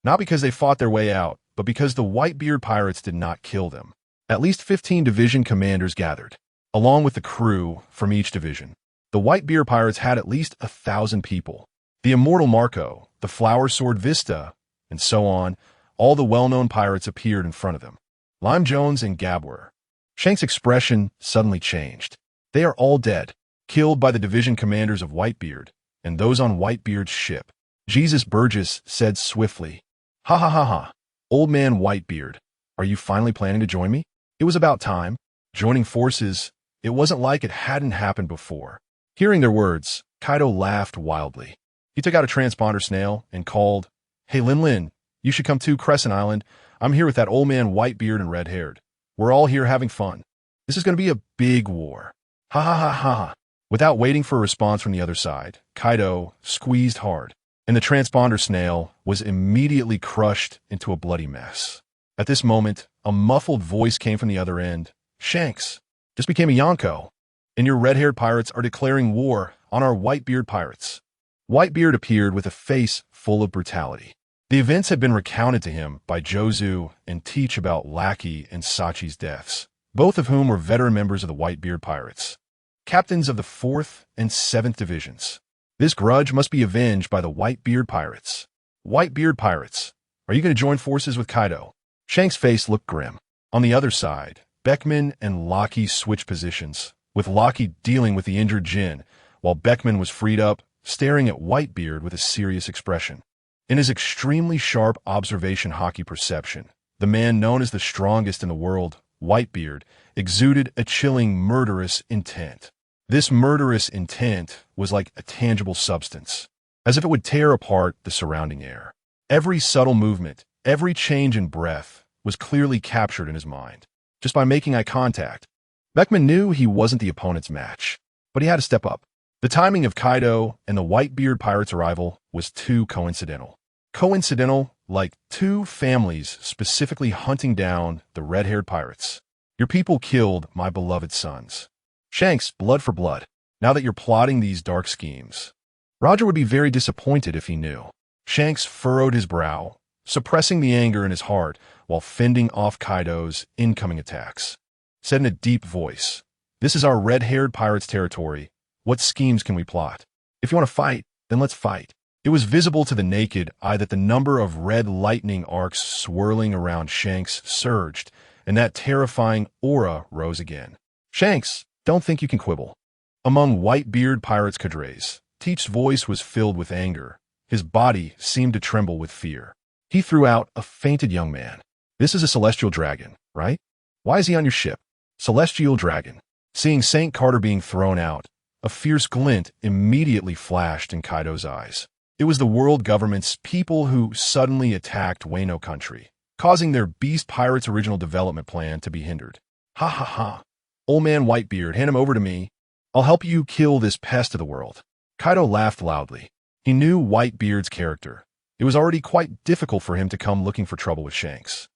not because they fought their way out, but because the Whitebeard pirates did not kill them. At least 15 division commanders gathered, along with the crew from each division. The Whitebeard pirates had at least 1,000 people. The Immortal Marco, the Flower Sword Vista, and so on, all the well-known pirates appeared in front of them. Lime Jones and Gabwer. Shank's expression suddenly changed. They are all dead, killed by the division commanders of Whitebeard, and those on Whitebeard's ship. Jesus Burgess said swiftly, "Ha ha ha ha. Old man Whitebeard, are you finally planning to join me?" It was about time. Joining forces, it wasn't like it hadn't happened before. Hearing their words, Kaido laughed wildly. He took out a transponder snail and called, "Hey Lin Lin, you should come to Crescent Island. I'm here with that old man Whitebeard and red-haired. We're all here having fun. This is going to be a big war. Ha ha ha ha." Without waiting for a response from the other side, Kaido squeezed hard, and the transponder snail was immediately crushed into a bloody mess. At this moment, a muffled voice came from the other end. "Shanks, just became a Yonko, and your red-haired pirates are declaring war on our Whitebeard pirates." Whitebeard appeared with a face full of brutality. The events had been recounted to him by Jozu and Teach about Lackey and Sachi's deaths, both of whom were veteran members of the Whitebeard pirates, captains of the 4th and 7th divisions. This grudge must be avenged by the Whitebeard pirates. Whitebeard pirates, are you going to join forces with Kaido? Shank's face looked grim. On the other side, Beckman and Locky switched positions, with Locky dealing with the injured Jin, while Beckman was freed up, staring at Whitebeard with a serious expression. In his extremely sharp observation hockey perception, the man known as the strongest in the world, Whitebeard, exuded a chilling murderous intent. This murderous intent was like a tangible substance, as if it would tear apart the surrounding air. Every subtle movement, every change in breath was clearly captured in his mind. Just by making eye contact, Beckman knew he wasn't the opponent's match, but he had to step up. The timing of Kaido and the Whitebeard pirates' arrival was too coincidental. Coincidental, like two families specifically hunting down the red-haired pirates. Your people killed my beloved sons. Shanks, blood for blood. Now that you're plotting these dark schemes. Roger would be very disappointed if he knew. Shanks furrowed his brow, suppressing the anger in his heart while fending off Kaido's incoming attacks. Said in a deep voice, "This is our red-haired pirates' territory. What schemes can we plot? If you want to fight, then let's fight." It was visible to the naked eye that the number of red lightning arcs swirling around Shanks surged, and that terrifying aura rose again. "Shanks, don't think you can quibble." Among Whitebeard pirates' cadres, Teach's voice was filled with anger. His body seemed to tremble with fear. He threw out a fainted young man. "This is a celestial dragon, right? Why is he on your ship?" Celestial dragon. Seeing St. Carter being thrown out, a fierce glint immediately flashed in Kaido's eyes. It was the world government's people who suddenly attacked Wano country, causing their Beast Pirates original development plan to be hindered. "Ha ha ha. Old man Whitebeard, hand him over to me." I'll help you kill this pest of the world. Kaido laughed loudly. He knew Whitebeard's character. It was already quite difficult for him to come looking for trouble with Shanks.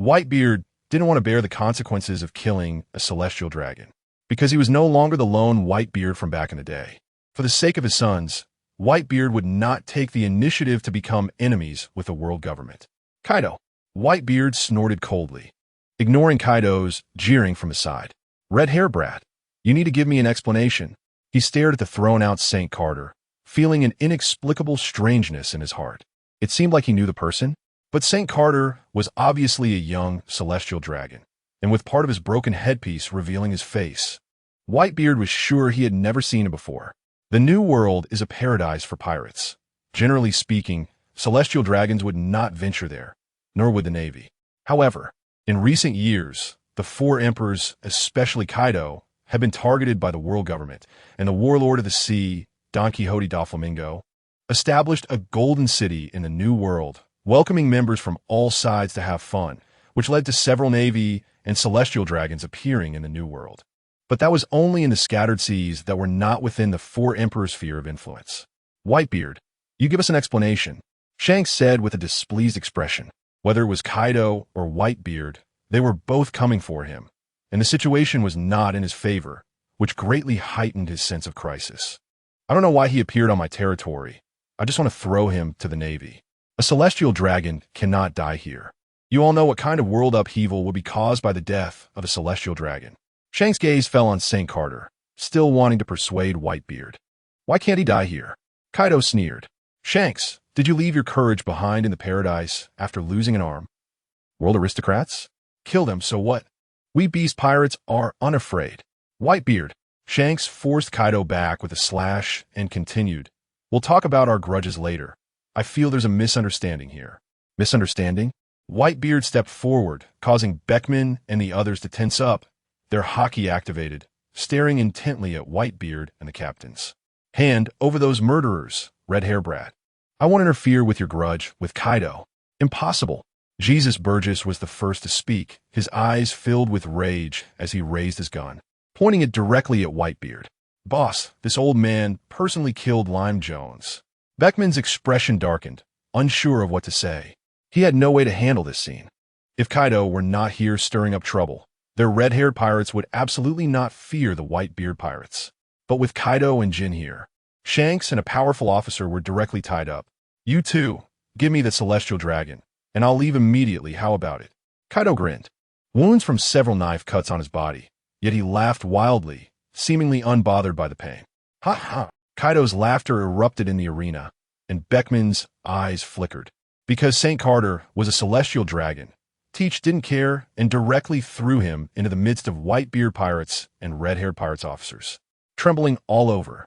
Whitebeard didn't want to bear the consequences of killing a celestial dragon, because he was no longer the lone Whitebeard from back in the day. For the sake of his sons, Whitebeard would not take the initiative to become enemies with the world government. Kaido. Whitebeard snorted coldly, ignoring Kaido's jeering from his side. Red hair brat, you need to give me an explanation. He stared at the thrown-out St. Carter, feeling an inexplicable strangeness in his heart. It seemed like he knew the person, but St. Carter was obviously a young celestial dragon, and with part of his broken headpiece revealing his face. Whitebeard was sure he had never seen him before. The New World is a paradise for pirates. Generally speaking, celestial dragons would not venture there, nor would the Navy. However, in recent years, the four emperors, especially Kaido, have been targeted by the world government, and the warlord of the sea, Don Quixote Doflamingo, established a golden city in the New World, welcoming members from all sides to have fun, which led to several Navy and celestial dragons appearing in the New World. But that was only in the scattered seas that were not within the four emperors' sphere of influence. Whitebeard, you give us an explanation, Shanks said with a displeased expression. Whether it was Kaido or Whitebeard, they were both coming for him, and the situation was not in his favor, which greatly heightened his sense of crisis. I don't know why he appeared on my territory. I just want to throw him to the Navy. A celestial dragon cannot die here. You all know what kind of world upheaval would be caused by the death of a celestial dragon. Shanks' gaze fell on St. Carter, still wanting to persuade Whitebeard. Why can't he die here? Kaido sneered. Shanks, did you leave your courage behind in the paradise after losing an arm? World aristocrats? Kill them, so what? We beast pirates are unafraid. Whitebeard. Shanks forced Kaido back with a slash and continued. We'll talk about our grudges later. I feel there's a misunderstanding here. Misunderstanding? Whitebeard stepped forward, causing Beckman and the others to tense up, their haki activated, staring intently at Whitebeard and the captains. Hand over those murderers, red hair brat. I won't interfere with your grudge with Kaido. Impossible. Jesus Burgess was the first to speak, his eyes filled with rage as he raised his gun, pointing it directly at Whitebeard. Boss, this old man personally killed Lime Jones. Beckman's expression darkened, unsure of what to say. He had no way to handle this scene. If Kaido were not here stirring up trouble, their red-haired pirates would absolutely not fear the Whitebeard pirates. But with Kaido and Jin here, Shanks and a powerful officer were directly tied up. You too, give me the celestial dragon, and I'll leave immediately, how about it? Kaido grinned. Wounds from several knife cuts on his body, yet he laughed wildly, seemingly unbothered by the pain. Ha ha! Kaido's laughter erupted in the arena, and Beckman's eyes flickered. Because St. Carter was a celestial dragon, Teach didn't care and directly threw him into the midst of Whitebeard pirates and red-haired pirates officers. Trembling all over,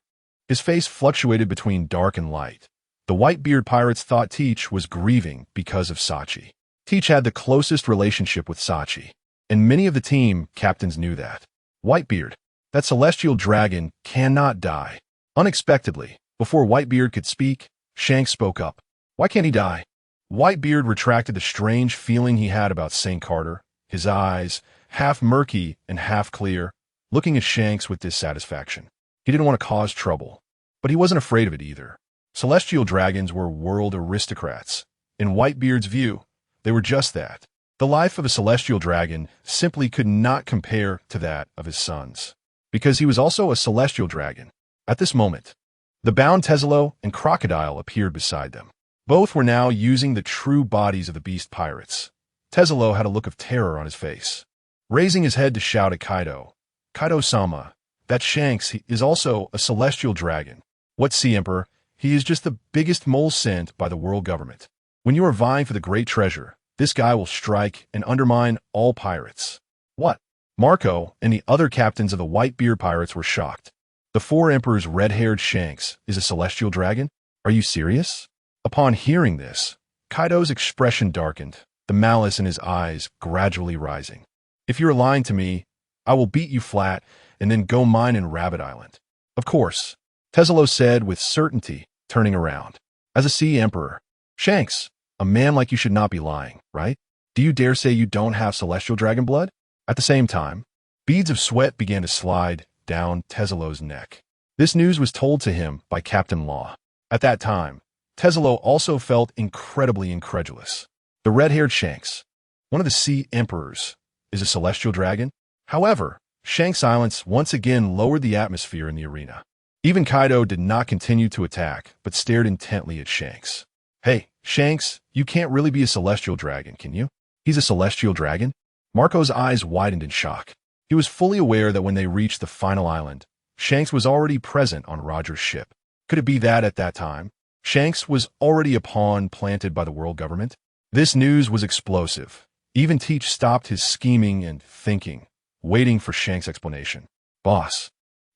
his face fluctuated between dark and light. The Whitebeard pirates thought Teach was grieving because of Sachi. Teach had the closest relationship with Sachi, and many of the team captains knew that. Whitebeard, that celestial dragon, cannot die. Unexpectedly, before Whitebeard could speak, Shanks spoke up. Why can't he die? Whitebeard retracted the strange feeling he had about St. Carter, his eyes, half murky and half clear, looking at Shanks with dissatisfaction. He didn't want to cause trouble, but he wasn't afraid of it either. Celestial dragons were world aristocrats. In Whitebeard's view, they were just that. The life of a celestial dragon simply could not compare to that of his sons, because he was also a celestial dragon. At this moment, the bound Tesla and Crocodile appeared beside them. Both were now using the true bodies of the beast pirates. Tesla had a look of terror on his face, raising his head to shout at Kaido. Kaido-sama, that Shanks is also a celestial dragon. What, Sea Emperor? He is just the biggest mole sent by the world government. When you are vying for the great treasure, this guy will strike and undermine all pirates. What? Marco and the other captains of the Whitebeard pirates were shocked. The four emperors' red-haired Shanks is a celestial dragon? Are you serious? Upon hearing this, Kaido's expression darkened, the malice in his eyes gradually rising. If you're lying to me, I will beat you flat and then go mine in Rabbit Island. Of course, Tesla said with certainty, turning around. As a Sea Emperor, Shanks, a man like you should not be lying, right? Do you dare say you don't have celestial dragon blood? At the same time, beads of sweat began to slide down Teselo's neck. This news was told to him by Captain Law. At that time, Teselo also felt incredibly incredulous. The red-haired Shanks, one of the Sea Emperors, is a celestial dragon? However, Shanks' silence once again lowered the atmosphere in the arena. Even Kaido did not continue to attack, but stared intently at Shanks. Hey, Shanks, you can't really be a celestial dragon, can you? He's a celestial dragon? Marco's eyes widened in shock. He was fully aware that when they reached the final island, Shanks was already present on Roger's ship. Could it be that at that time, Shanks was already a pawn planted by the world government? This news was explosive. Even Teach stopped his scheming and thinking, waiting for Shanks' explanation. Boss,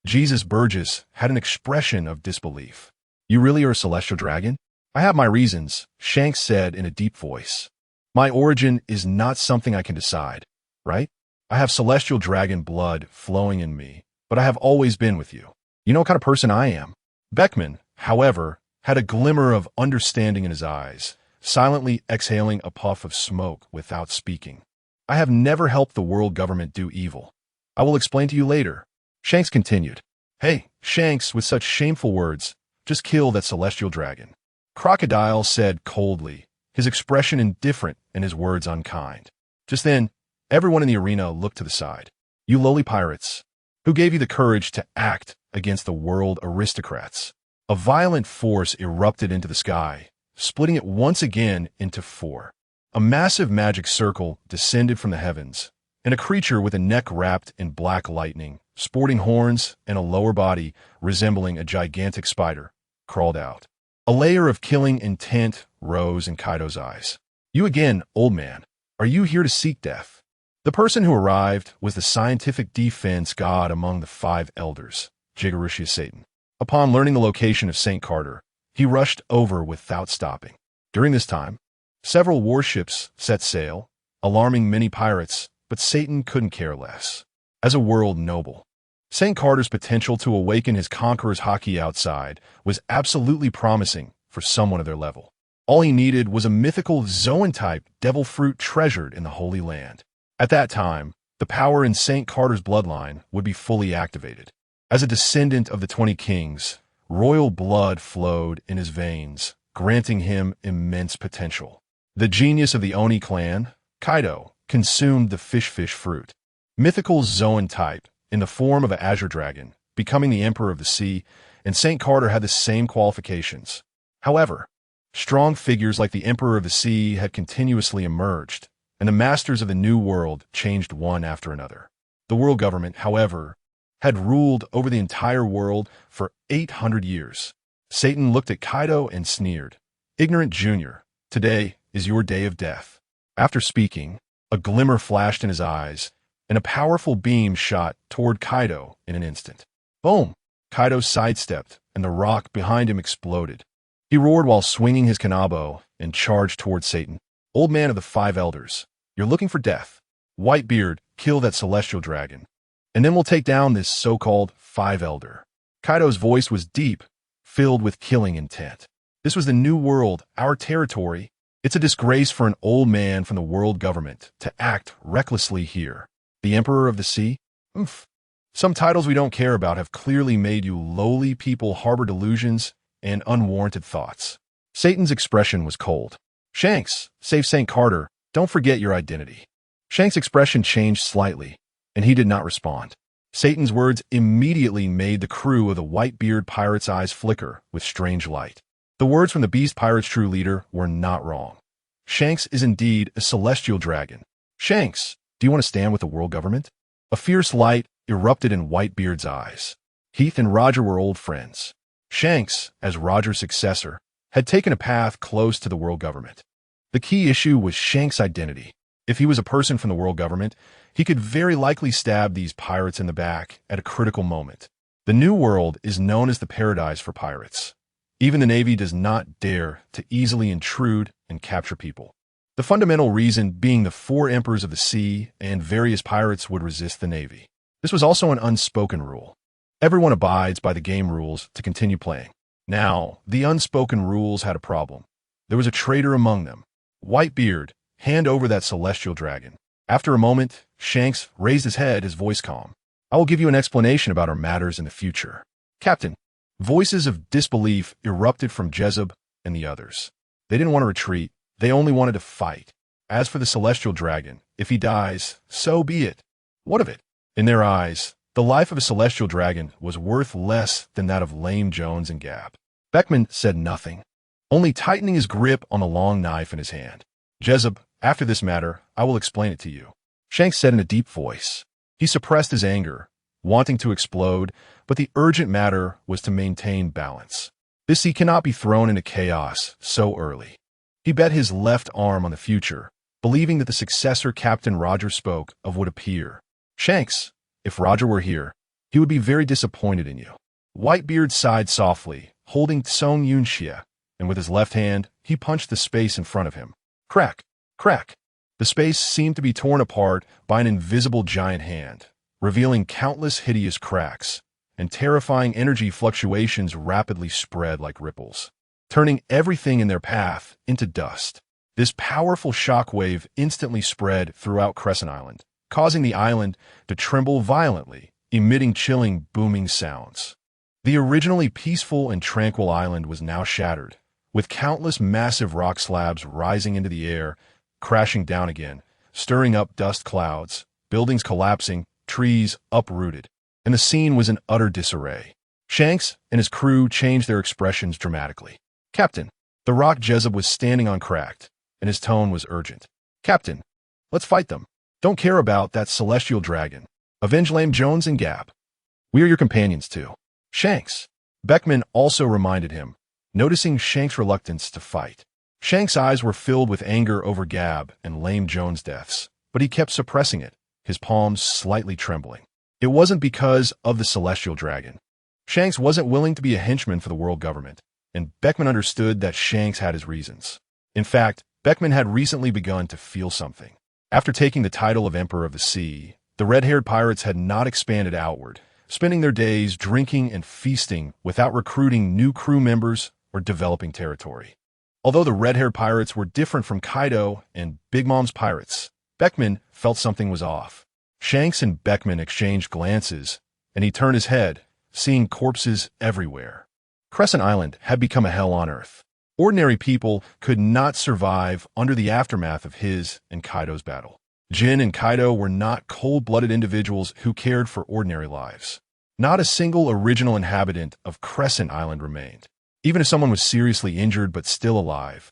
Jesus Burgess had an expression of disbelief. You really are a celestial dragon? I have my reasons, Shanks said in a deep voice. My origin is not something I can decide, right? I have celestial dragon blood flowing in me, but I have always been with you. You know what kind of person I am. Beckman, however, had a glimmer of understanding in his eyes, silently exhaling a puff of smoke without speaking. I have never helped the world government do evil. I will explain to you later. Shanks continued. Hey, Shanks, with such shameful words, just kill that celestial dragon. Crocodile said coldly, his expression indifferent and his words unkind. Just then, everyone in the arena looked to the side. You lowly pirates, who gave you the courage to act against the world aristocrats? A violent force erupted into the sky, splitting it once again into four. A massive magic circle descended from the heavens, and a creature with a neck wrapped in black lightning, sporting horns and a lower body resembling a gigantic spider, crawled out. A layer of killing intent rose in Kaido's eyes. You again, old man. Are you here to seek death? The person who arrived was the scientific defense god among the 5 elders, Jigurushi's Satan. Upon learning the location of St. Carter, he rushed over without stopping. During this time, several warships set sail, alarming many pirates, but Satan couldn't care less. As a world noble, St. Carter's potential to awaken his conqueror's haki outside was absolutely promising for someone of their level. All he needed was a mythical Zoan-type devil fruit treasured in the Holy Land. At that time, the power in St. Carter's bloodline would be fully activated. As a descendant of the 20 kings, royal blood flowed in his veins, granting him immense potential. The genius of the Oni clan, Kaido, consumed the fish fruit. Mythical Zoan type, in the form of an azure dragon, becoming the emperor of the sea, and St. Carter had the same qualifications. However, strong figures like the emperor of the sea had continuously emerged, and the masters of the new world changed one after another. The world government, however, had ruled over the entire world for 800 years. Satan looked at Kaido and sneered. Ignorant Junior, today is your day of death. After speaking, a glimmer flashed in his eyes, and a powerful beam shot toward Kaido in an instant. Boom! Kaido sidestepped, and the rock behind him exploded. He roared while swinging his kanabo and charged toward Satan. Old man of the 5 elders, you're looking for death. Whitebeard, kill that celestial dragon. And then we'll take down this so-called 5 elder. Kaido's voice was deep, filled with killing intent. This was the new world, our territory. It's a disgrace for an old man from the world government to act recklessly here. The Emperor of the Sea? Some titles we don't care about have clearly made you lowly people harbor delusions and unwarranted thoughts. Satan's expression was cold. Shanks, save St. Carter. Don't forget your identity. Shanks' expression changed slightly, and he did not respond. Satan's words immediately made the crew of the Whitebeard pirates' eyes flicker with strange light. The words from the Beast Pirates' true leader were not wrong. Shanks is indeed a celestial dragon. Shanks, do you want to stand with the world government? A fierce light erupted in Whitebeard's eyes. Heath and Roger were old friends. Shanks, as Roger's successor, had taken a path close to the world government. The key issue was Shanks' identity. If he was a person from the world government, he could very likely stab these pirates in the back at a critical moment. The New World is known as the paradise for pirates. Even the Navy does not dare to easily intrude and capture people. The fundamental reason being the 4 emperors of the sea and various pirates would resist the Navy. This was also an unspoken rule. Everyone abides by the game rules to continue playing. Now, the unspoken rules had a problem. There was a traitor among them. Whitebeard, hand over that celestial dragon. After a moment, Shanks raised his head, his voice calm. I will give you an explanation about our matters in the future. Captain, voices of disbelief erupted from Jezeb and the others. They didn't want to retreat. They only wanted to fight. As for the celestial dragon, if he dies, so be it. What of it? In their eyes, the life of a celestial dragon was worth less than that of Lame Jones and Gab. Beckman said nothing, only tightening his grip on the long knife in his hand. Jezeb, after this matter, I will explain it to you, Shanks said in a deep voice. He suppressed his anger, wanting to explode, but the urgent matter was to maintain balance. This sea cannot be thrown into chaos so early. He bet his left arm on the future, believing that the successor Captain Roger spoke of would appear. Shanks, if Roger were here, he would be very disappointed in you. Whitebeard sighed softly, holding Tsong Yunxia, and with his left hand, he punched the space in front of him. Crack! Crack! The space seemed to be torn apart by an invisible giant hand, revealing countless hideous cracks, and terrifying energy fluctuations rapidly spread like ripples, turning everything in their path into dust. This powerful shockwave instantly spread throughout Crescent Island, causing the island to tremble violently, emitting chilling, booming sounds. The originally peaceful and tranquil island was now shattered, with countless massive rock slabs rising into the air, crashing down again, stirring up dust clouds, buildings collapsing, trees uprooted, and the scene was in utter disarray. Shanks and his crew changed their expressions dramatically. Captain, the rock Jezeb was standing on cracked, and his tone was urgent. Captain, let's fight them. Don't care about that celestial dragon. Avenge Lame Jones and Gab. We are your companions too. Shanks. Beckman also reminded him, noticing Shanks' reluctance to fight. Shanks' eyes were filled with anger over Gab and Lame Jones' deaths, but he kept suppressing it, his palms slightly trembling. It wasn't because of the celestial dragon. Shanks wasn't willing to be a henchman for the world government, and Beckman understood that Shanks had his reasons. In fact, Beckman had recently begun to feel something. After taking the title of Emperor of the Sea, the red-haired pirates had not expanded outward, spending their days drinking and feasting without recruiting new crew members or developing territory. Although the red-haired pirates were different from Kaido and Big Mom's pirates, Beckman felt something was off. Shanks and Beckman exchanged glances, and he turned his head, seeing corpses everywhere. Crescent Island had become a hell on earth. Ordinary people could not survive under the aftermath of his and Kaido's battle. Jin and Kaido were not cold-blooded individuals who cared for ordinary lives. Not a single original inhabitant of Crescent Island remained, even if someone was seriously injured but still alive.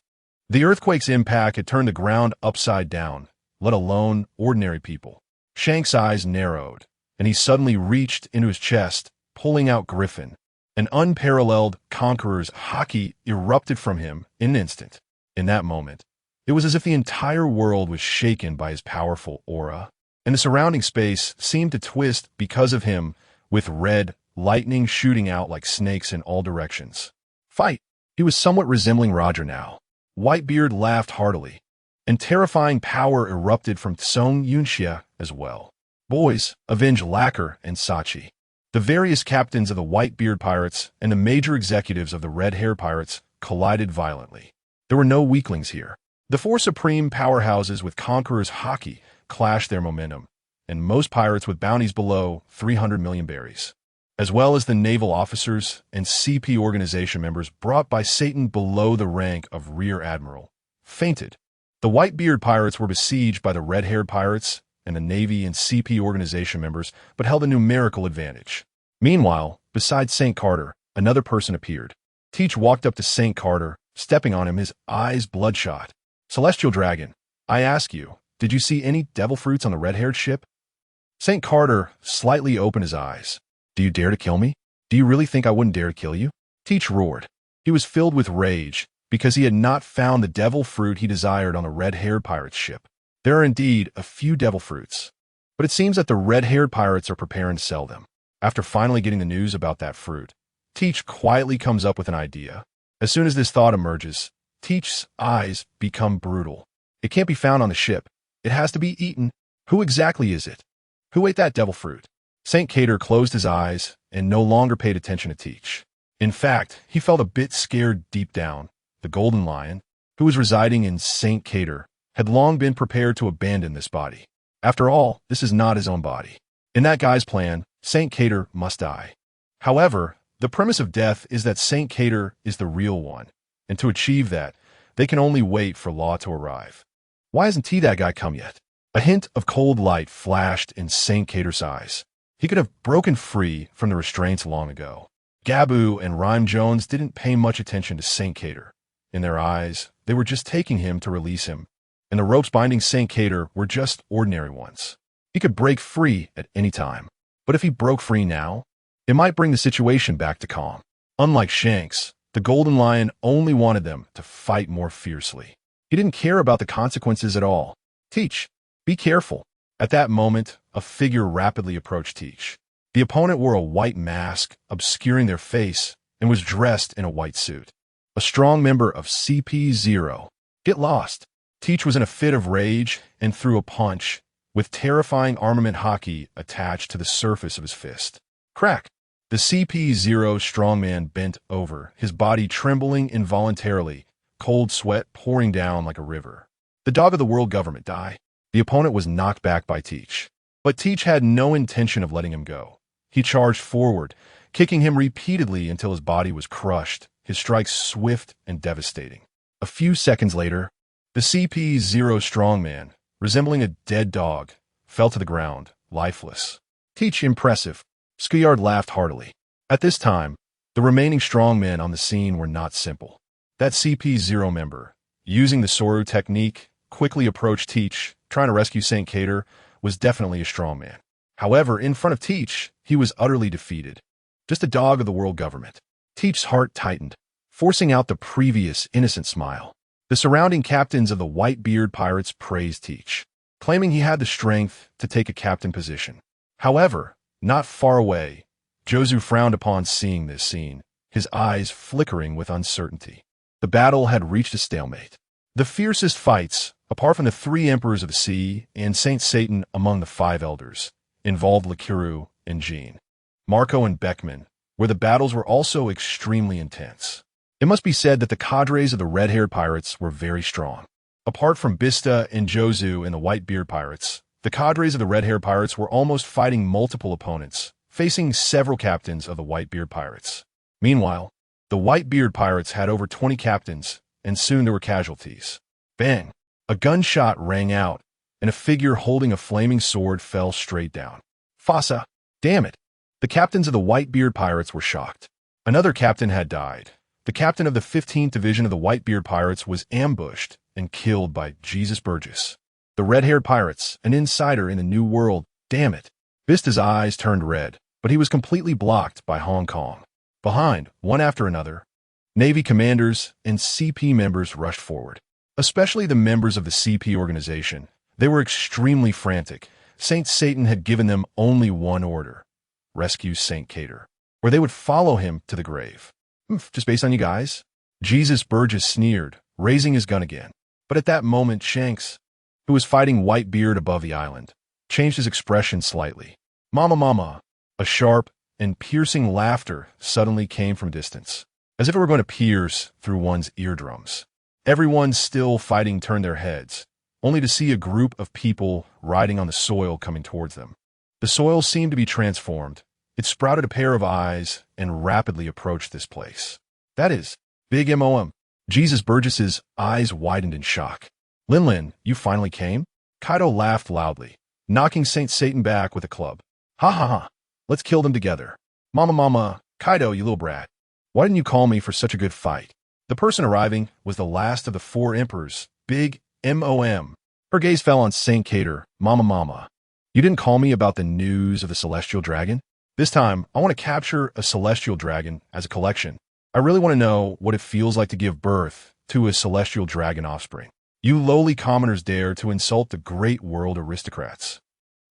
The earthquake's impact had turned the ground upside down, let alone ordinary people. Shanks' eyes narrowed, and he suddenly reached into his chest, pulling out Griffin. An unparalleled conqueror's haki erupted from him in an instant. In that moment, it was as if the entire world was shaken by his powerful aura, and the surrounding space seemed to twist because of him, with red lightning shooting out like snakes in all directions. Fight! He was somewhat resembling Roger now. Whitebeard laughed heartily, and terrifying power erupted from Tsong Yunxia as well. Boys, avenge Lacquer and Sachi. The various captains of the Whitebeard pirates and the major executives of the Red Hair pirates collided violently. There were no weaklings here. The four supreme powerhouses with Conqueror's haki clashed their momentum, and most pirates with bounties below 300 million berries, as well as the naval officers and CP organization members brought by Satan below the rank of Rear Admiral, fainted. The Whitebeard pirates were besieged by the Red-Haired pirates and the Navy and CP organization members, but held a numerical advantage. Meanwhile, beside St. Carter, another person appeared. Teach walked up to St. Carter, stepping on him, his eyes bloodshot. Celestial Dragon, I ask you, did you see any devil fruits on the red-haired ship? St. Carter slightly opened his eyes. Do you dare to kill me? Do you really think I wouldn't dare to kill you? Teach roared. He was filled with rage because he had not found the devil fruit he desired on the red-haired pirate's ship. There are indeed a few devil fruits, but it seems that the red-haired pirates are preparing to sell them. After finally getting the news about that fruit, Teach quietly comes up with an idea. As soon as this thought emerges, Teach's eyes become brutal. It can't be found on the ship. It has to be eaten. Who exactly is it? Who ate that devil fruit? St. Cater closed his eyes and no longer paid attention to Teach. In fact, he felt a bit scared deep down. The Golden Lion, who was residing in St. Cater, had long been prepared to abandon this body. After all, this is not his own body. In that guy's plan, Saint Cater must die. However, the premise of death is that Saint Cater is the real one, and to achieve that, they can only wait for Law to arrive. Why hasn't that guy come yet? A hint of cold light flashed in Saint Cater's eyes. He could have broken free from the restraints long ago. Gabu and Rhyme Jones didn't pay much attention to Saint Cater. In their eyes, they were just taking him to release him, and the ropes binding Saint Cater were just ordinary ones. He could break free at any time, but if he broke free now, it might bring the situation back to calm. Unlike Shanks, the Golden Lion only wanted them to fight more fiercely. He didn't care about the consequences at all. Teach, be careful. At that moment, a figure rapidly approached Teach. The opponent wore a white mask, obscuring their face, and was dressed in a white suit. A strong member of CP0. Get lost. Teach was in a fit of rage and threw a punch, with terrifying armament hockey attached to the surface of his fist. Crack! The CP0 strongman bent over, his body trembling involuntarily, cold sweat pouring down like a river. The dog of the world government die. The opponent was knocked back by Teach. But Teach had no intention of letting him go. He charged forward, kicking him repeatedly until his body was crushed, his strikes swift and devastating. A few seconds later, the CP0 strongman, resembling a dead dog, fell to the ground, lifeless. Teach impressive. Skuyard laughed heartily. At this time, the remaining strongmen on the scene were not simple. That CP0 member, using the Soru technique, quickly approached Teach, trying to rescue Saint Cater, was definitely a strongman. However, in front of Teach, he was utterly defeated. Just a dog of the world government. Teach's heart tightened, forcing out the previous innocent smile. The surrounding captains of the Whitebeard pirates praised Teach, claiming he had the strength to take a captain position. However, not far away, Jozu frowned upon seeing this scene, his eyes flickering with uncertainty. The battle had reached a stalemate. The fiercest fights, apart from the 3 emperors of the sea and Saint Satan among the 5 elders, involved Lakuru and Jean, Marco and Beckman, where the battles were also extremely intense. It must be said that the cadres of the red-haired pirates were very strong. Apart from Bista and Jozu and the Whitebeard pirates, the cadres of the red-haired pirates were almost fighting multiple opponents, facing several captains of the Whitebeard pirates. Meanwhile, the Whitebeard pirates had over 20 captains, and soon there were casualties. Bang! A gunshot rang out, and a figure holding a flaming sword fell straight down. Fossa! Damn it! The captains of the Whitebeard pirates were shocked. Another captain had died. The captain of the 15th Division of the Whitebeard pirates was ambushed and killed by Jesus Burgess. The red-haired pirates, an insider in the New World, damn it. Vista's eyes turned red, but he was completely blocked by Hong Kong. Behind, one after another, Navy commanders and CP members rushed forward. Especially the members of the CP organization. They were extremely frantic. Saint Satan had given them only one order: rescue Saint Cater, or they would follow him to the grave. Just based on you guys? Jesus Burgess sneered, raising his gun again. But at that moment, Shanks, who was fighting Whitebeard above the island, changed his expression slightly. Mama, mama. A sharp and piercing laughter suddenly came from distance, as if it were going to pierce through one's eardrums. Everyone still fighting turned their heads, only to see a group of people riding on the soil coming towards them. The soil seemed to be transformed. It sprouted a pair of eyes and rapidly approached this place. That is, Big M.O.M. Jesus Burgess's eyes widened in shock. Lin, you finally came? Kaido laughed loudly, knocking Saint Satan back with a club. Ha ha ha, let's kill them together. Mama, Kaido, you little brat. Why didn't you call me for such a good fight? The person arriving was the last of the 4 emperors, Big M.O.M. Her gaze fell on Saint Cater. Mama. You didn't call me about the news of the celestial dragon? This time, I want to capture a celestial dragon as a collection. I really want to know what it feels like to give birth to a celestial dragon offspring. You lowly commoners dare to insult the great world aristocrats.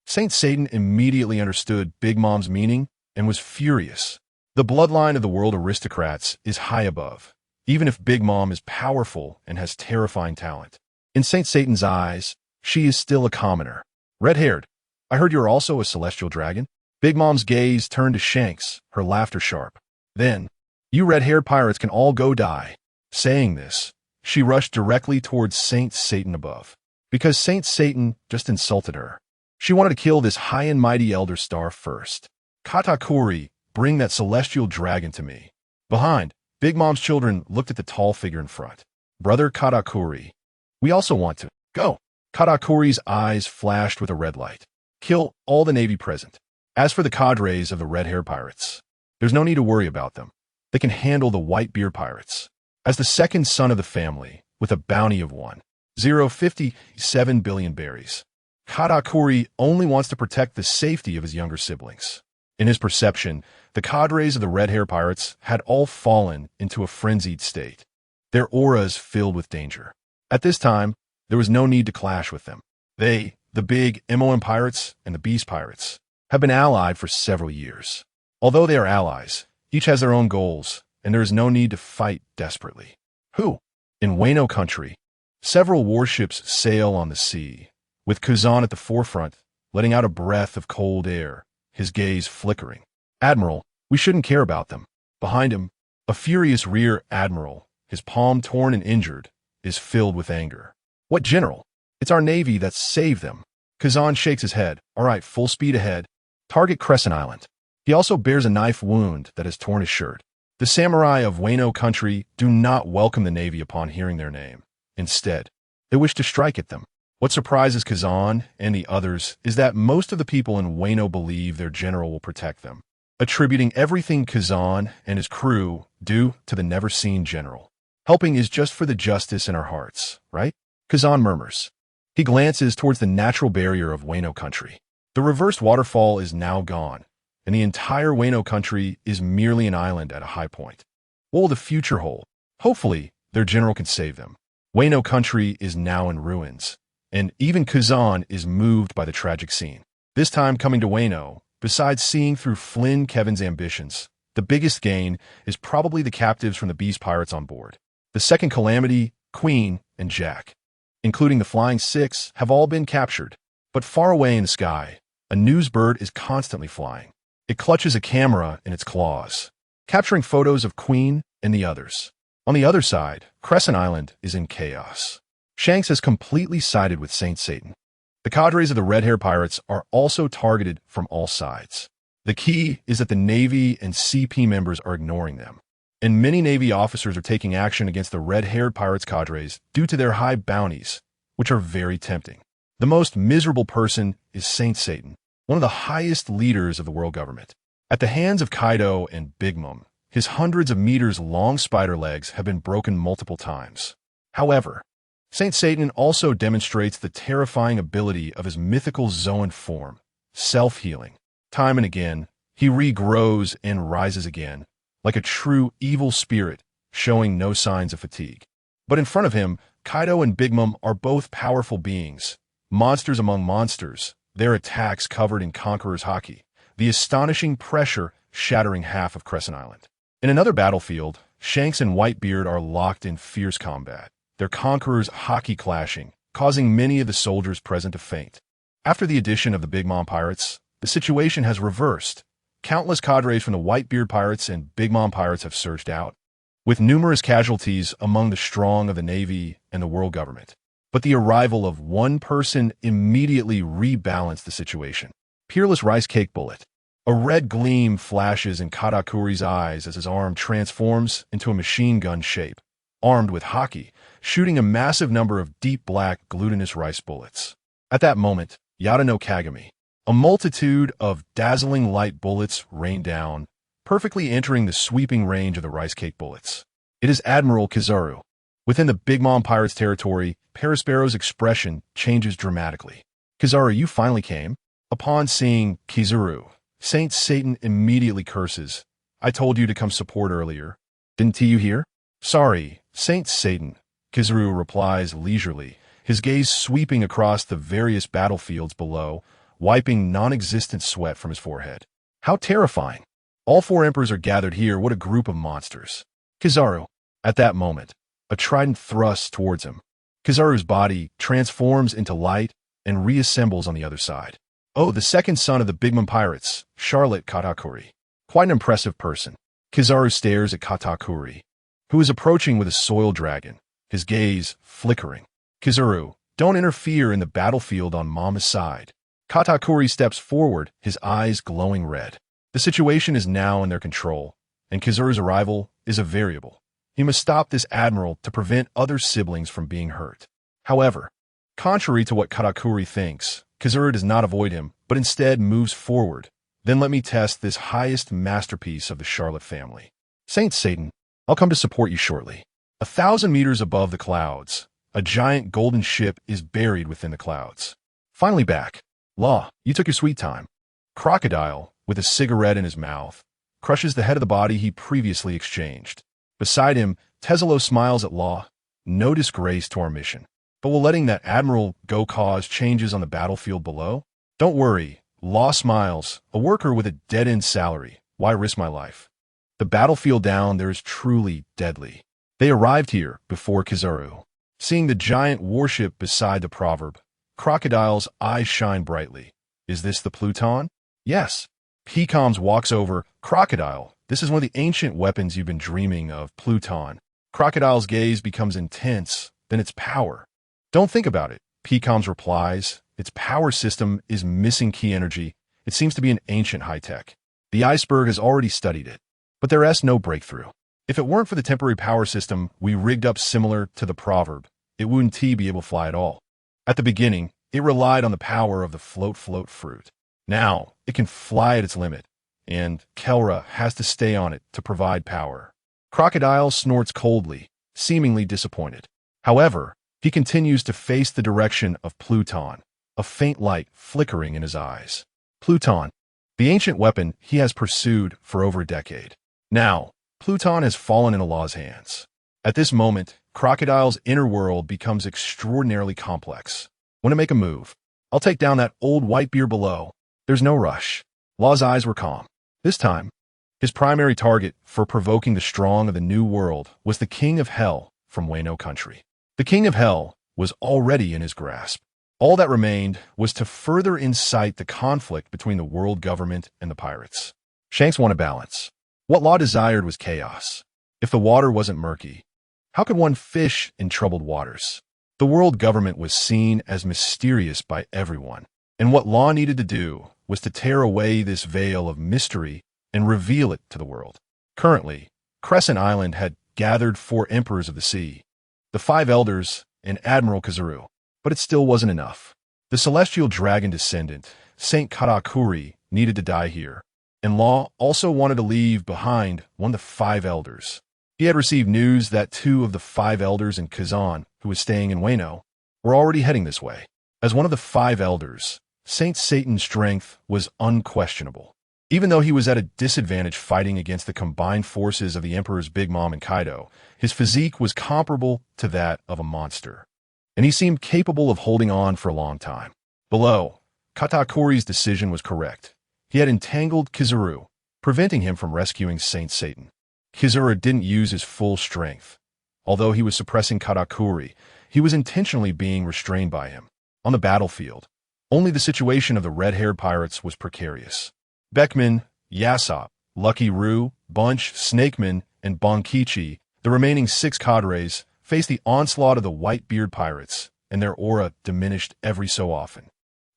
Saint Satan immediately understood Big Mom's meaning and was furious. The bloodline of the world aristocrats is high above, even if Big Mom is powerful and has terrifying talent. In Saint Satan's eyes, she is still a commoner. Red-haired, I heard you're also a celestial dragon? Big Mom's gaze turned to Shanks, her laughter sharp. Then, you red-haired pirates can all go die. Saying this, she rushed directly towards Saint Satan above, because Saint Satan just insulted her. She wanted to kill this high and mighty elder star first. Katakuri, bring that celestial dragon to me. Behind, Big Mom's children looked at the tall figure in front. Brother Katakuri, we also want to. Go. Katakuri's eyes flashed with a red light. Kill all the Navy present. As for the cadres of the red-haired pirates, there's no need to worry about them. They can handle the white-beard pirates. As the second son of the family, with a bounty of 1,057 billion berries, Katakuri only wants to protect the safety of his younger siblings. In his perception, the cadres of the red-haired pirates had all fallen into a frenzied state, their auras filled with danger. At this time, there was no need to clash with them. They, the big MOM pirates and the Beast pirates, have been allied for several years. Although they are allies, each has their own goals, and there is no need to fight desperately. Who? In Wano country, several warships sail on the sea, with Kazan at the forefront, letting out a breath of cold air, his gaze flickering. Admiral, we shouldn't care about them. Behind him, a furious rear admiral, his palm torn and injured, is filled with anger. What general? It's our Navy that saved them. Kazan shakes his head. All right, full speed ahead. Target Crescent Island. He also bears a knife wound that has torn his shirt. The samurai of Wano country do not welcome the Navy upon hearing their name. Instead, they wish to strike at them. What surprises Kazan and the others is that most of the people in Wano believe their general will protect them, attributing everything Kazan and his crew do to the never-seen general. Helping is just for the justice in our hearts, right? Kazan murmurs. He glances towards the natural barrier of Wano country. The reversed waterfall is now gone, and the entire Wano country is merely an island at a high point. What will the future hold? Hopefully, their general can save them. Wano country is now in ruins, and even Kazan is moved by the tragic scene. This time coming to Wano, besides seeing through Flynn Kevin's ambitions, the biggest gain is probably the captives from the Beast pirates on board. The second Calamity, Queen, and Jack, including the Flying Six, have all been captured. But far away in the sky, a news bird is constantly flying. It clutches a camera in its claws, capturing photos of Queen and the others. On the other side, Crescent Island is in chaos. Shanks has completely sided with Saint Satan. The cadres of the red-haired pirates are also targeted from all sides. The key is that the Navy and CP members are ignoring them, and many Navy officers are taking action against the red-haired pirates cadres due to their high bounties, which are very tempting. The most miserable person is Saint Satan, one of the highest leaders of the world government. At the hands of Kaido and Big Mom, his hundreds of meters long spider legs have been broken multiple times. However, Saint Satan also demonstrates the terrifying ability of his mythical Zoan form, self-healing. Time and again, he regrows and rises again, like a true evil spirit, showing no signs of fatigue. But in front of him, Kaido and Big Mom are both powerful beings, monsters among monsters, their attacks covered in Conqueror's haki, the astonishing pressure shattering half of Crescent Island. In another battlefield, Shanks and Whitebeard are locked in fierce combat, their Conqueror's haki clashing, causing many of the soldiers present to faint. After the addition of the Big Mom pirates, the situation has reversed. Countless cadres from the Whitebeard pirates and Big Mom pirates have surged out, with numerous casualties among the strong of the Navy and the world government. But the arrival of one person immediately rebalanced the situation. Peerless Rice Cake Bullet. A red gleam flashes in Katakuri's eyes as his arm transforms into a machine gun shape, armed with haki, shooting a massive number of deep black glutinous rice bullets. At that moment, Yada no Kagami, a multitude of dazzling light bullets rain down, perfectly entering the sweeping range of the rice cake bullets. It is Admiral Kizaru. Within the Big Mom Pirates territory, Perisparrow's expression changes dramatically. Kizaru, you finally came? Upon seeing Kizaru, Saint Satan immediately curses. I told you to come support earlier. Didn't you hear? Sorry, Saint Satan, Kizaru replies leisurely, his gaze sweeping across the various battlefields below, wiping non-existent sweat from his forehead. How terrifying. All four emperors are gathered here. What a group of monsters. Kizaru. At that moment, a trident thrusts towards him. Kizaru's body transforms into light and reassembles on the other side. Oh, the second son of the Big Mom Pirates, Charlotte Katakuri. Quite an impressive person. Kizaru stares at Katakuri, who is approaching with a soil dragon, his gaze flickering. Kizaru, don't interfere in the battlefield on Mama's side. Katakuri steps forward, his eyes glowing red. The situation is now in their control, and Kizuru's arrival is a variable. He must stop this admiral to prevent other siblings from being hurt. However, contrary to what Katakuri thinks, Kizuru does not avoid him, but instead moves forward. Then let me test this highest masterpiece of the Charlotte family. Saint Satan, I'll come to support you shortly. 1,000 meters above the clouds, a giant golden ship is buried within the clouds. Finally back. Law, you took your sweet time. Crocodile, with a cigarette in his mouth, crushes the head of the body he previously exchanged. Beside him, Teselo smiles at Law. No disgrace to our mission. But will letting that admiral go cause changes on the battlefield below? Don't worry, Law smiles. A worker with a dead-end salary. Why risk my life? The battlefield down there is truly deadly. They arrived here before Kizuru. Seeing the giant warship beside the proverb, Crocodile's eyes shine brightly. Is this the Pluton? Yes. Pecoms walks over. Crocodile, this is one of the ancient weapons you've been dreaming of, Pluton. Crocodile's gaze becomes intense, then its power. Don't think about it, Pecoms replies. Its power system is missing key energy. It seems to be an ancient high-tech. The iceberg has already studied it, but there is no breakthrough. If it weren't for the temporary power system we rigged up similar to the proverb, it wouldn't be able to fly at all. At the beginning, it relied on the power of the float fruit. Now, it can fly at its limit, and Kelra has to stay on it to provide power. Crocodile snorts coldly, seemingly disappointed. However, he continues to face the direction of Pluton, a faint light flickering in his eyes. Pluton, the ancient weapon he has pursued for over a decade. Now, Pluton has fallen into Law's hands. At this moment, Crocodile's inner world becomes extraordinarily complex. Want to make a move? I'll take down that old Whitebeard below. There's no rush. Law's eyes were calm. This time, his primary target for provoking the strong of the New World was the King of Hell from Wano country. The King of Hell was already in his grasp. All that remained was to further incite the conflict between the world government and the pirates. Shanks wanted balance. What Law desired was chaos. If the water wasn't murky, how could one fish in troubled waters? The world government was seen as mysterious by everyone, and what Law needed to do was to tear away this veil of mystery and reveal it to the world. Currently, Crescent Island had gathered 4 emperors of the sea, the 5 elders, and Admiral Kizuru, but it still wasn't enough. The celestial dragon descendant, Saint Katakuri, needed to die here, and Law also wanted to leave behind one of the 5 elders. He had received news that 2 of the 5 elders in Kazan, who was staying in Wano, were already heading this way. As one of the 5 elders, Saint Satan's strength was unquestionable. Even though he was at a disadvantage fighting against the combined forces of the Emperor's Big Mom and Kaido, his physique was comparable to that of a monster, and he seemed capable of holding on for a long time. Below, Katakuri's decision was correct. He had entangled Kizuru, preventing him from rescuing Saint Satan. Kizuru didn't use his full strength. Although he was suppressing Katakuri, he was intentionally being restrained by him. On the battlefield, only the situation of the red-haired pirates was precarious. Beckman, Yasop, Lucky Roo, Bunch, Snakeman, and Bonkichi, the remaining 6 cadres, faced the onslaught of the Whitebeard pirates, and their aura diminished every so often.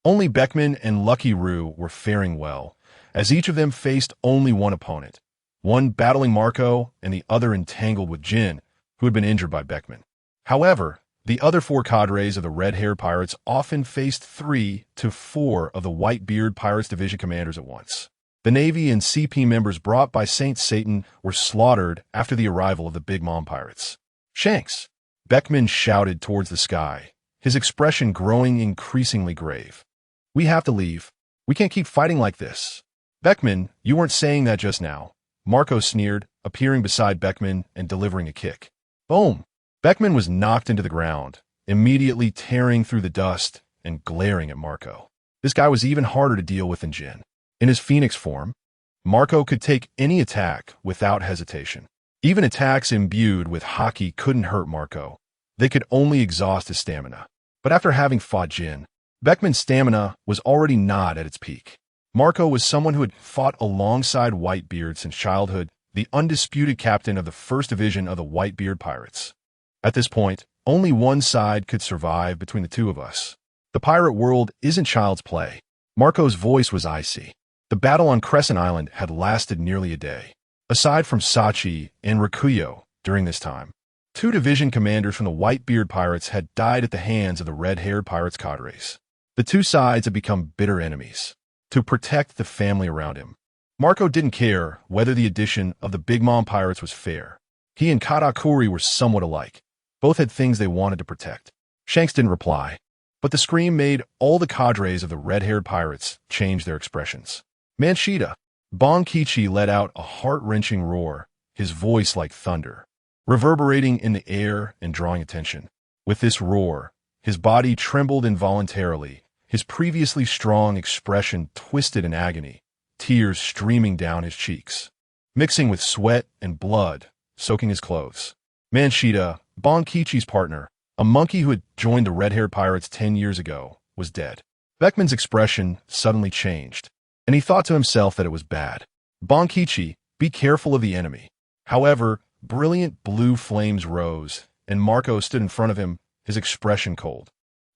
Only Beckman and Lucky Roo were faring well, as each of them faced only one opponent, one battling Marco and the other entangled with Jin, who had been injured by Beckman. However, the other 4 cadres of the red-haired pirates often faced 3 to 4 of the Whitebeard Pirates Division commanders at once. The Navy and CP members brought by Saint Satan were slaughtered after the arrival of the Big Mom pirates. Shanks! Beckman shouted towards the sky, his expression growing increasingly grave. We have to leave. We can't keep fighting like this. Beckman, you weren't saying that just now. Marco sneered, appearing beside Beckman and delivering a kick. Boom! Beckman was knocked into the ground, immediately tearing through the dust and glaring at Marco. This guy was even harder to deal with than Jin. In his Phoenix form, Marco could take any attack without hesitation. Even attacks imbued with haki couldn't hurt Marco. They could only exhaust his stamina. But after having fought Jin, Beckman's stamina was already not at its peak. Marco was someone who had fought alongside Whitebeard since childhood, the undisputed captain of the 1st Division of the Whitebeard Pirates. At this point, only one side could survive between the 2 of us. The pirate world isn't child's play. Marco's voice was icy. The battle on Crescent Island had lasted nearly a day. Aside from Sachi and Rikuyo during this time, 2 division commanders from the Whitebeard pirates had died at the hands of the red-haired pirates' cadres. The 2 sides had become bitter enemies. To protect the family around him, Marco didn't care whether the addition of the Big Mom pirates was fair. He and Katakuri were somewhat alike. Both had things they wanted to protect. Shanks didn't reply, but the scream made all the cadres of the red-haired pirates change their expressions. Manshita, Bonkichi let out a heart-wrenching roar, his voice like thunder, reverberating in the air and drawing attention. With this roar, his body trembled involuntarily, his previously strong expression twisted in agony, tears streaming down his cheeks, mixing with sweat and blood, soaking his clothes. Manshita, Bonkichi's partner, a monkey who had joined the red-haired pirates 10 years ago, was dead. Beckman's expression suddenly changed, and he thought to himself that it was bad. Bonkichi, be careful of the enemy. However, brilliant blue flames rose, and Marco stood in front of him, his expression cold.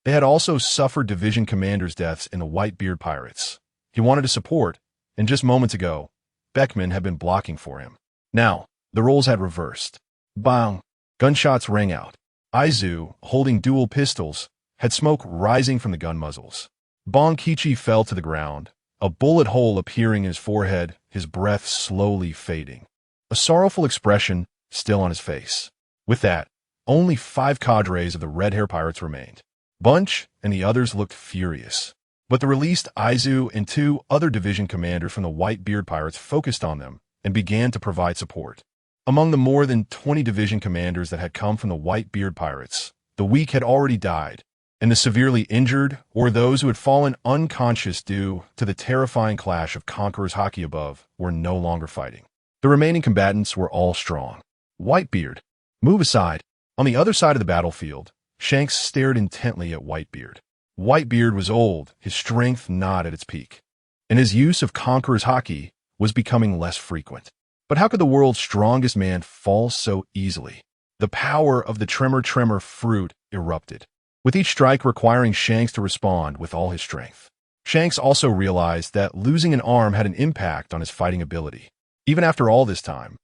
They had also suffered division commanders' deaths in the Whitebeard pirates. He wanted to support, and just moments ago, Beckman had been blocking for him. Now, the roles had reversed. Bang! Gunshots rang out. Aizu, holding dual pistols, had smoke rising from the gun muzzles. Bonkichi fell to the ground, a bullet hole appearing in his forehead, his breath slowly fading. A sorrowful expression still on his face. With that, only 5 cadres of the red-hair pirates remained. Bunch and the others looked furious. But the released Aizu and 2 other division commanders from the Whitebeard pirates focused on them and began to provide support. Among the more than 20 division commanders that had come from the Whitebeard pirates, the weak had already died, and the severely injured, or those who had fallen unconscious due to the terrifying clash of Conqueror's Haki above, were no longer fighting. The remaining combatants were all strong. Whitebeard, move aside. On the other side of the battlefield, Shanks stared intently at Whitebeard. Whitebeard was old, his strength not at its peak, and his use of Conqueror's Haki was becoming less frequent. But how could the world's strongest man fall so easily? The power of the Tremor fruit erupted, with each strike requiring Shanks to respond with all his strength. Shanks also realized that losing an arm had an impact on his fighting ability. Even after all this time,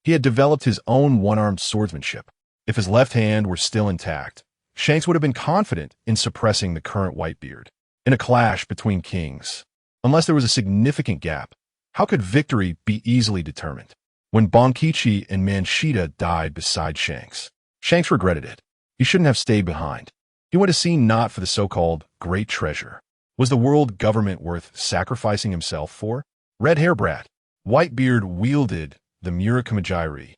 he had developed his own one-armed swordsmanship. If his left hand were still intact, Shanks would have been confident in suppressing the current Whitebeard. In a clash between kings, unless there was a significant gap, how could victory be easily determined? When Bonkichi and Manshita died beside Shanks, Shanks regretted it. He shouldn't have stayed behind. He went to sea not for the so-called great treasure. Was the world government worth sacrificing himself for? Red Hair Brat, Whitebeard wielded the Murakamajiri,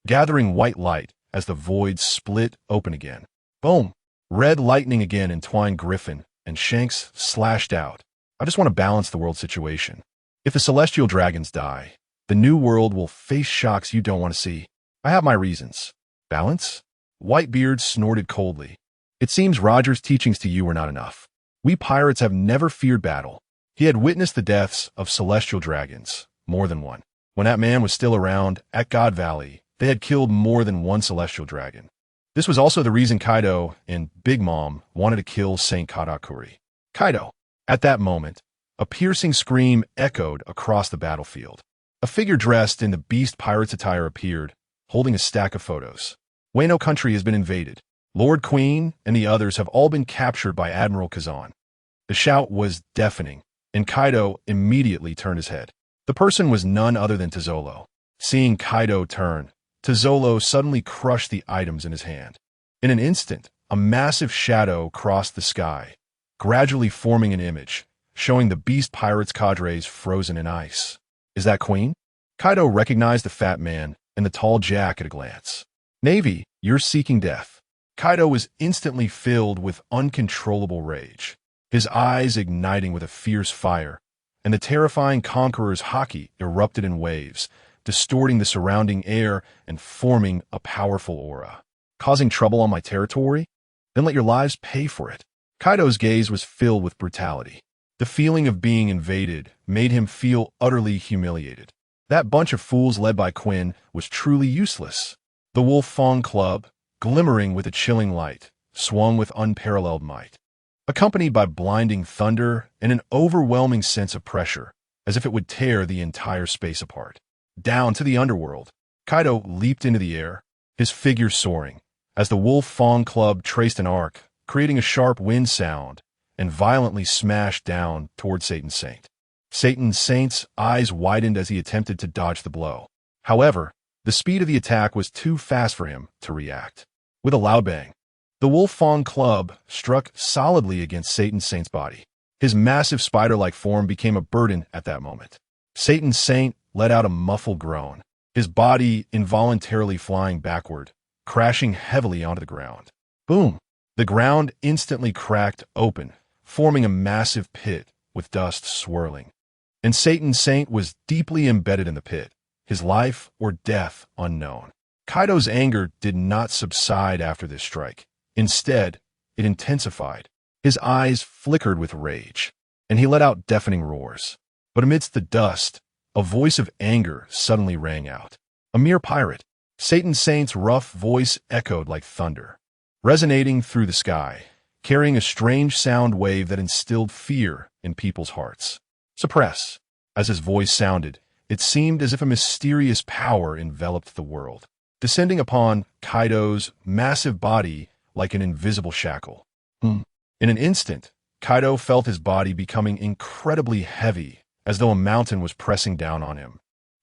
gathering white light as the void split open again. Boom! Red lightning again entwined Griffin, and Shanks slashed out. I just want to balance the world situation. If the celestial dragons die, the new world will face shocks you don't want to see. I have my reasons. Balance? Whitebeard snorted coldly. It seems Roger's teachings to you were not enough. We pirates have never feared battle. He had witnessed the deaths of celestial dragons, more than one. When that man was still around, at God Valley, they had killed more than one celestial dragon. This was also the reason Kaido and Big Mom wanted to kill Saint Katakuri. Kaido. At that moment, a piercing scream echoed across the battlefield. A figure dressed in the beast pirate's attire appeared, holding a stack of photos. Wano country has been invaded. Lord Queen and the others have all been captured by Admiral Kazan. The shout was deafening, and Kaido immediately turned his head. The person was none other than Tazolo. Seeing Kaido turn, Tazolo suddenly crushed the items in his hand. In an instant, a massive shadow crossed the sky, gradually forming an image, showing the beast pirates' cadres frozen in ice. Is that Queen? Kaido recognized the fat man and the tall Jack at a glance. Navy, you're seeking death. Kaido was instantly filled with uncontrollable rage, his eyes igniting with a fierce fire, and the terrifying Conqueror's Haki erupted in waves, distorting the surrounding air and forming a powerful aura. Causing trouble on my territory? Then let your lives pay for it. Kaido's gaze was filled with brutality. The feeling of being invaded made him feel utterly humiliated. That bunch of fools led by Quinn was truly useless. The Wolf Fong Club, glimmering with a chilling light, swung with unparalleled might. accompanied by blinding thunder and an overwhelming sense of pressure, as if it would tear the entire space apart. Down to the underworld, Kaido leaped into the air, his figure soaring, as the Wolf Fang Club traced an arc, creating a sharp wind sound, and violently smashed down toward Satan Saint. Satan Saint's eyes widened as he attempted to dodge the blow. However, the speed of the attack was too fast for him to react. With a loud bang, the Wolf Fang Club struck solidly against Satan Saint's body. His massive spider-like form became a burden at that moment. Satan Saint let out a muffled groan, his body involuntarily flying backward, crashing heavily onto the ground. Boom! The ground instantly cracked open, forming a massive pit with dust swirling. And Satan Saint was deeply embedded in the pit, his life or death unknown. Kaido's anger did not subside after this strike. Instead, it intensified. His eyes flickered with rage, and he let out deafening roars. But amidst the dust, a voice of anger suddenly rang out. A mere pirate. Satan Saint's rough voice echoed like thunder, resonating through the sky, carrying a strange sound wave that instilled fear in people's hearts. Suppress. As his voice sounded, it seemed as if a mysterious power enveloped the world, descending upon Kaido's massive body like an invisible shackle. In an instant, Kaido felt his body becoming incredibly heavy, as though a mountain was pressing down on him,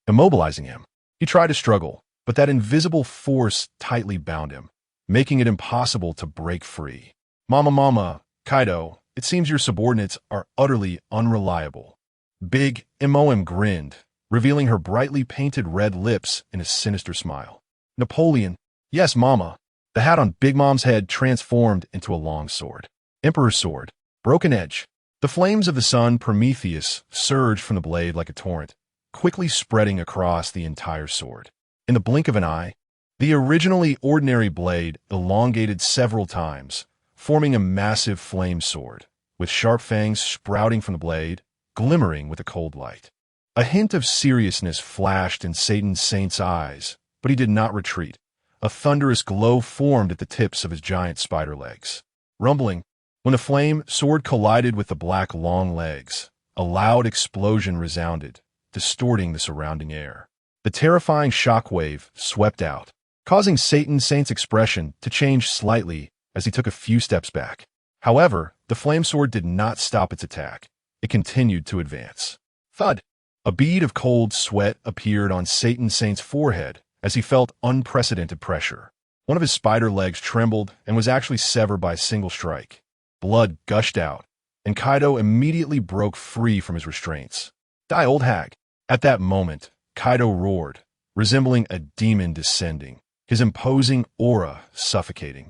immobilizing him. He tried to struggle, but that invisible force tightly bound him, making it impossible to break free. Mama, Kaido, it seems your subordinates are utterly unreliable. Big Moem grinned, revealing her brightly painted red lips in a sinister smile. Napoleon, yes, Mama. The hat on Big Mom's head transformed into a long sword. Emperor's sword, broken edge. The flames of the sun Prometheus surged from the blade like a torrent, quickly spreading across the entire sword. In the blink of an eye, the originally ordinary blade elongated several times, forming a massive flame sword, with sharp fangs sprouting from the blade, glimmering with a cold light. A hint of seriousness flashed in Satan Saint's eyes, but he did not retreat. A thunderous glow formed at the tips of his giant spider legs. Rumbling, when the flame sword collided with the black long legs, a loud explosion resounded, distorting the surrounding air. The terrifying shockwave swept out, causing Satan Saint's expression to change slightly as he took a few steps back. However, the flame sword did not stop its attack. It continued to advance. Thud! A bead of cold sweat appeared on Satan Saint's forehead as he felt unprecedented pressure. One of his spider legs trembled and was actually severed by a single strike. Blood gushed out, and Kaido immediately broke free from his restraints. Die, old hag! At that moment, Kaido roared, resembling a demon descending, his imposing aura suffocating,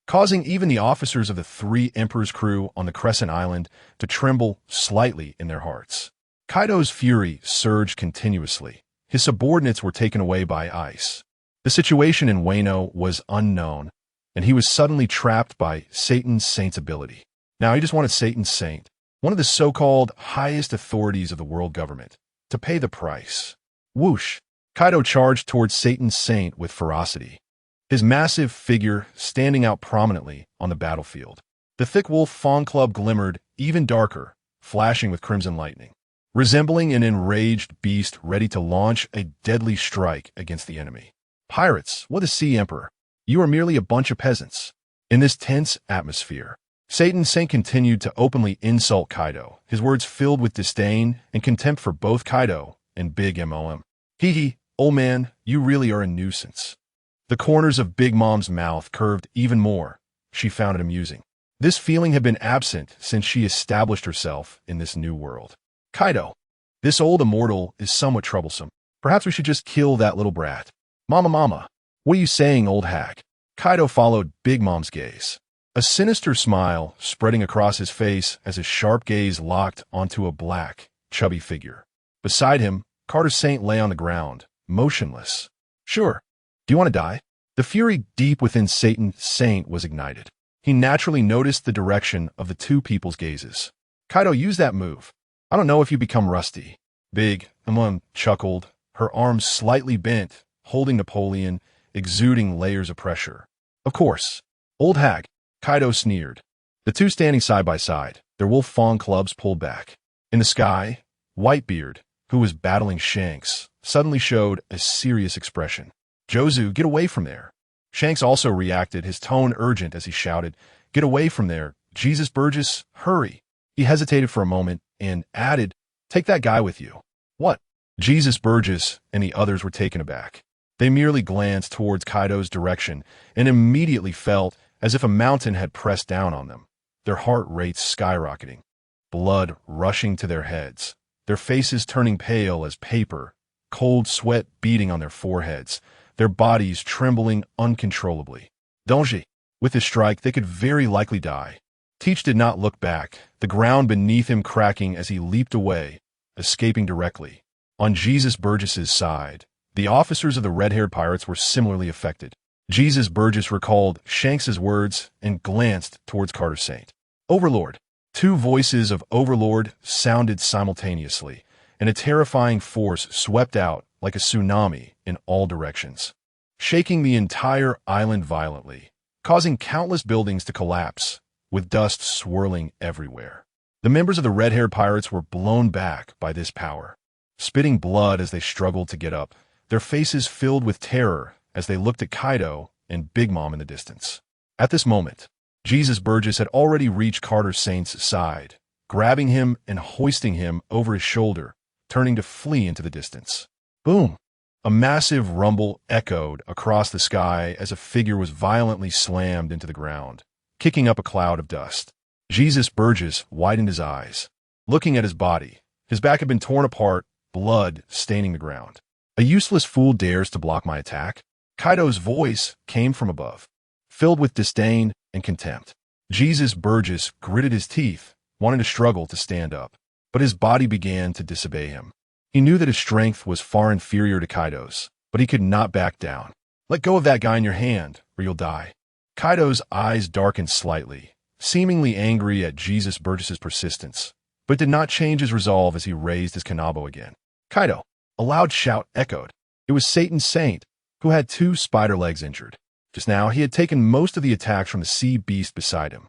causing even the officers of the 3 Emperor's crew on the Crescent Island to tremble slightly in their hearts. Kaido's fury surged continuously. His subordinates were taken away by ice. The situation in Wano was unknown, and he was suddenly trapped by Satan Saint's ability. Now he just wanted Satan Saint, one of the so-called highest authorities of the world government, to pay the price. Whoosh! Kaido charged towards Satan Saint with ferocity, his massive figure standing out prominently on the battlefield. The thick Wolf Fang Club glimmered even darker, flashing with crimson lightning, resembling an enraged beast ready to launch a deadly strike against the enemy. Pirates, what a sea emperor! You are merely a bunch of peasants. In this tense atmosphere, Satan Saint continued to openly insult Kaido, his words filled with disdain and contempt for both Kaido and Big Mom. Hee, old man, you really are a nuisance. The corners of Big Mom's mouth curved even more. She found it amusing. This feeling had been absent since she established herself in this new world. Kaido, this old immortal is somewhat troublesome. Perhaps we should just kill that little brat. Mama, what are you saying, old hag? Kaido followed Big Mom's gaze, a sinister smile spreading across his face as his sharp gaze locked onto a black, chubby figure. Beside him, Carter Saint lay on the ground, motionless. Sure. Do you want to die? The fury deep within Satan Saint was ignited. He naturally noticed the direction of the 2 people's gazes. Kaido, use that move. I don't know if you become rusty. Big Mom chuckled, her arms slightly bent, holding Napoleon, exuding layers of pressure. Of course. Old hag, Kaido sneered. The two standing side by side, their wolf fang clubs pulled back. In the sky, Whitebeard, who was battling Shanks, suddenly showed a serious expression. "Jozu, get away from there." Shanks also reacted, his tone urgent as he shouted, "Get away from there, Jesus Burgess, hurry." He hesitated for a moment and added, "Take that guy with you." "What?" Jesus Burgess and the others were taken aback. They merely glanced towards Kaido's direction and immediately felt as if a mountain had pressed down on them, their heart rates skyrocketing, blood rushing to their heads, their faces turning pale as paper, cold sweat beating on their foreheads, their bodies trembling uncontrollably. Donji. With this strike, they could very likely die. Teach did not look back, the ground beneath him cracking as he leaped away, escaping directly. On Jesus Burgess's side, the officers of the red-haired pirates were similarly affected. Jesus Burgess recalled Shanks's words and glanced towards Carter Saint. "Overlord." Two voices of Overlord sounded simultaneously, and a terrifying force swept out like a tsunami in all directions, shaking the entire island violently, causing countless buildings to collapse, with dust swirling everywhere. The members of the red-haired pirates were blown back by this power, spitting blood as they struggled to get up, their faces filled with terror as they looked at Kaido and Big Mom in the distance. At this moment, Jesus Burgess had already reached Carter Saint's side, grabbing him and hoisting him over his shoulder, turning to flee into the distance. Boom! A massive rumble echoed across the sky as a figure was violently slammed into the ground, kicking up a cloud of dust. Jesus Burgess widened his eyes, looking at his body. His back had been torn apart, blood staining the ground. "A useless fool dares to block my attack?" Kaido's voice came from above, filled with disdain and contempt. Jesus Burgess gritted his teeth, wanting to struggle to stand up, but his body began to disobey him. He knew that his strength was far inferior to Kaido's, but he could not back down. "Let go of that guy in your hand, or you'll die." Kaido's eyes darkened slightly, seemingly angry at Jesus Burgess's persistence, but did not change his resolve as he raised his kanabo again. "Kaido!" A loud shout echoed. It was Satan Saint, who had two spider legs injured. Just now, he had taken most of the attacks from the sea beast beside him,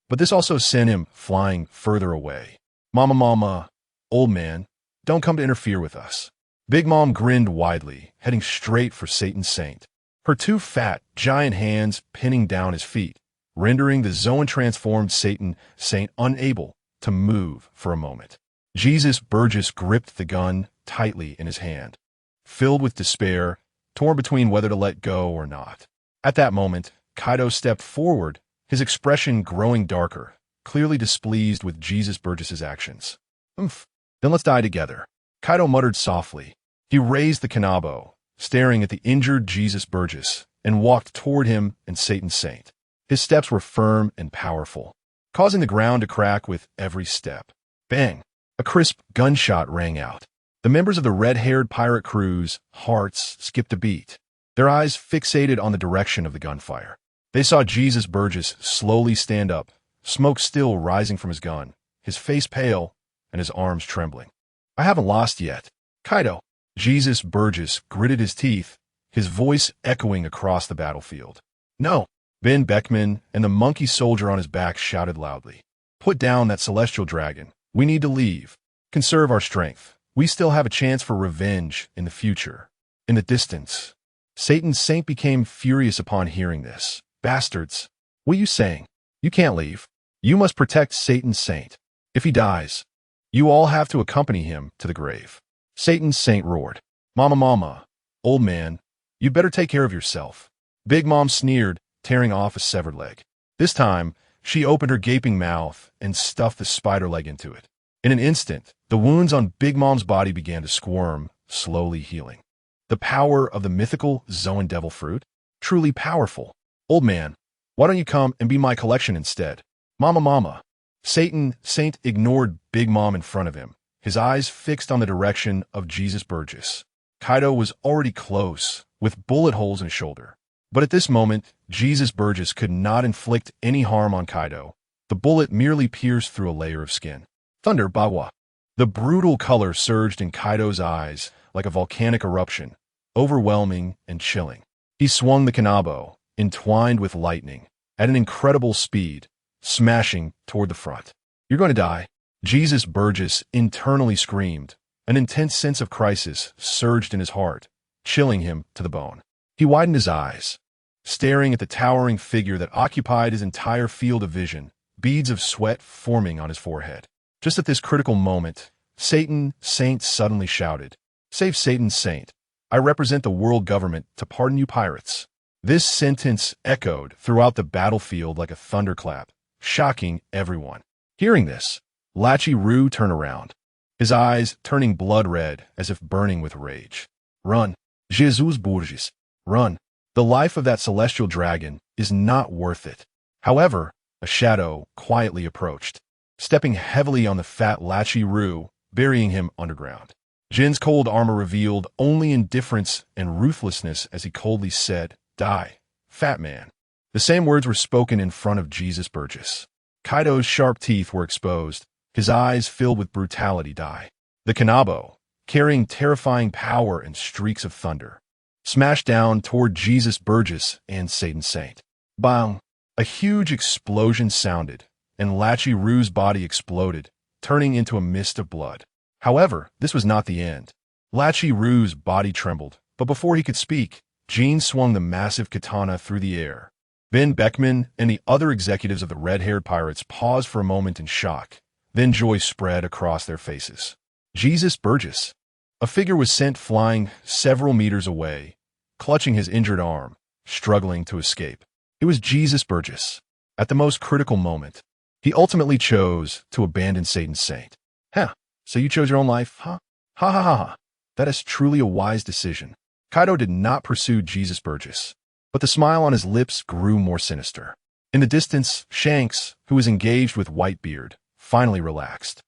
but this also sent him flying further away. Mama, old man, don't come to interfere with us." Big Mom grinned widely, heading straight for Satan Saint, her two fat, giant hands pinning down his feet, rendering the Zoan-transformed Satan Saint unable to move for a moment. Jesus Burgess gripped the gun tightly in his hand, filled with despair, torn between whether to let go or not. At that moment, Kaido stepped forward, his expression growing darker, clearly displeased with Jesus Burgess's actions. "Umph, then let's die together," Kaido muttered softly. He raised the kanabo, staring at the injured Jesus Burgess, and walked toward him and Satan Saint. His steps were firm and powerful, causing the ground to crack with every step. Bang! A crisp gunshot rang out. The members of the red-haired pirate crew's hearts skipped a beat, their eyes fixated on the direction of the gunfire. They saw Jesus Burgess slowly stand up, smoke still rising from his gun, his face pale and his arms trembling. "I haven't lost yet, Kaido." Jesus Burgess gritted his teeth, his voice echoing across the battlefield. "No." Ben Beckman and the monkey soldier on his back shouted loudly. "Put down that celestial dragon. We need to leave. Conserve our strength. We still have a chance for revenge in the future." In the distance, Satan Saint became furious upon hearing this. "Bastards! What are you saying? You can't leave. You must protect Satan Saint. If he dies, you all have to accompany him to the grave." Satan Saint roared. Mama, old man, you better take care of yourself." Big Mom sneered, tearing off a severed leg. This time, she opened her gaping mouth and stuffed the spider leg into it. In an instant, the wounds on Big Mom's body began to squirm, slowly healing. The power of the mythical Zoan Devil Fruit? Truly powerful. "Old man, why don't you come and be my collection instead?" Mama. Satan Saint ignored Big Mom in front of him, his eyes fixed on the direction of Jesus Burgess. Kaido was already close, with bullet holes in his shoulder. But at this moment, Jesus Burgess could not inflict any harm on Kaido. The bullet merely pierced through a layer of skin. Thunder Bawa. The brutal color surged in Kaido's eyes like a volcanic eruption, overwhelming and chilling. He swung the kanabo, entwined with lightning, at an incredible speed, smashing toward the front. "You're going to die." Jesus Burgess internally screamed. An intense sense of crisis surged in his heart, chilling him to the bone. He widened his eyes, staring at the towering figure that occupied his entire field of vision, beads of sweat forming on his forehead. Just at this critical moment, Satan Saint suddenly shouted, "Save Satan Saint. I represent the world government to pardon you pirates." This sentence echoed throughout the battlefield like a thunderclap, shocking everyone. Hearing this, Lachi Rue turned around, his eyes turning blood red as if burning with rage. "Run, Jesus Burgess, run. The life of that celestial dragon is not worth it." However, a shadow quietly approached, stepping heavily on the fat Lachi Rue, burying him underground. Jin's cold armor revealed only indifference and ruthlessness as he coldly said, "Die, fat man." The same words were spoken in front of Jesus Burgess. Kaido's sharp teeth were exposed, his eyes filled with brutality. "Die." The Kanabo, carrying terrifying power and streaks of thunder, smashed down toward Jesus Burgess and Satan Saint. Bang! A huge explosion sounded, and Lachi Rue's body exploded, turning into a mist of blood. However, this was not the end. Lachi Rue's body trembled, but before he could speak, Jean swung the massive katana through the air. Ben Beckman and the other executives of the red-haired pirates paused for a moment in shock. Then joy spread across their faces. Jesus Burgess. A figure was sent flying several meters away, clutching his injured arm, struggling to escape. It was Jesus Burgess. At the most critical moment, he ultimately chose to abandon Satan Saint. "Huh, so you chose your own life, huh? Ha ha ha ha. That is truly a wise decision." Kaido did not pursue Jesus Burgess, but the smile on his lips grew more sinister. In the distance, Shanks, who was engaged with Whitebeard, finally relaxed.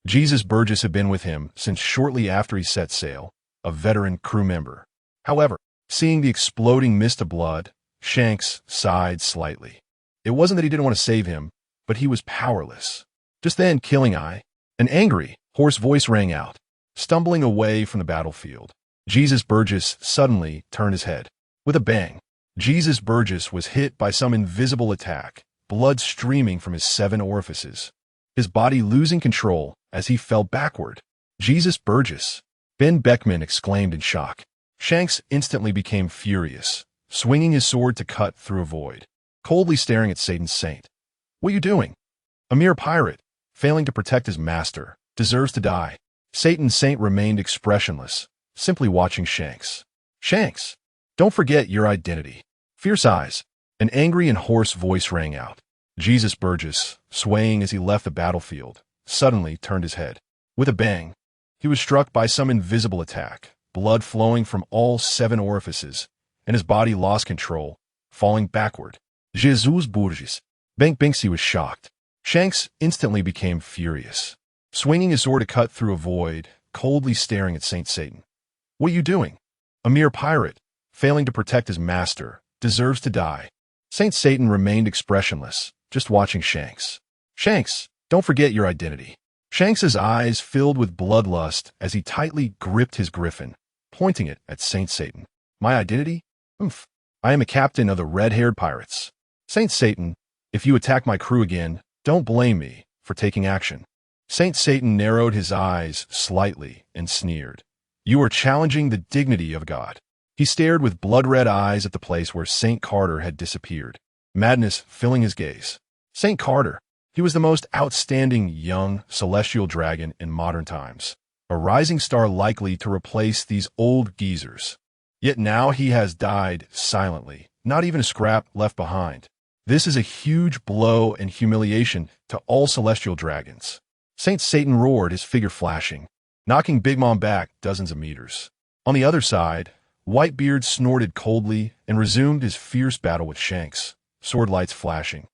Jesus Burgess had been with him since shortly after he set sail, a veteran crew member. However, seeing the exploding mist of blood, Shanks sighed slightly. It wasn't that he didn't want to save him, but he was powerless. Just then, Killing Eye, an angry, hoarse voice rang out. Stumbling away from the battlefield, Jesus Burgess suddenly turned his head. With a bang, Jesus Burgess was hit by some invisible attack, blood streaming from his 7 orifices, his body losing control as he fell backward. "Jesus Burgess!" Ben Beckman exclaimed in shock. Shanks instantly became furious, swinging his sword to cut through a void, coldly staring at Satan Saint. "What are you doing? A mere pirate, failing to protect his master, deserves to die." Satan Saint remained expressionless, simply watching Shanks. "Shanks, don't forget your identity." Fierce eyes, an angry and hoarse voice rang out. Jesus Burgess, swaying as he left the battlefield, suddenly turned his head. With a bang, he was struck by some invisible attack, blood flowing from all 7 orifices, and his body lost control, falling backward. Jesus Burgess. Banksy was shocked. Shanks instantly became furious, swinging his sword to cut through a void, coldly staring at Saint Satan. "What are you doing? A mere pirate, failing to protect his master, deserves to die." Saint Satan remained expressionless, just watching Shanks. "Shanks, don't forget your identity." Shanks's eyes filled with bloodlust as he tightly gripped his griffin, pointing it at Saint Satan. "My identity? Oomph. I am a captain of the red-haired pirates. Saint Satan, if you attack my crew again, don't blame me for taking action." Saint Satan narrowed his eyes slightly and sneered. "You are challenging the dignity of God." He stared with blood-red eyes at the place where Saint Carter had disappeared, madness filling his gaze. Saint Carter, he was the most outstanding young celestial dragon in modern times, a rising star likely to replace these old geezers. Yet now he has died silently, not even a scrap left behind. This is a huge blow and humiliation to all celestial dragons. Saint Satan roared, his figure flashing, knocking Big Mom back dozens of meters. On the other side, Whitebeard snorted coldly and resumed his fierce battle with Shanks, sword lights flashing,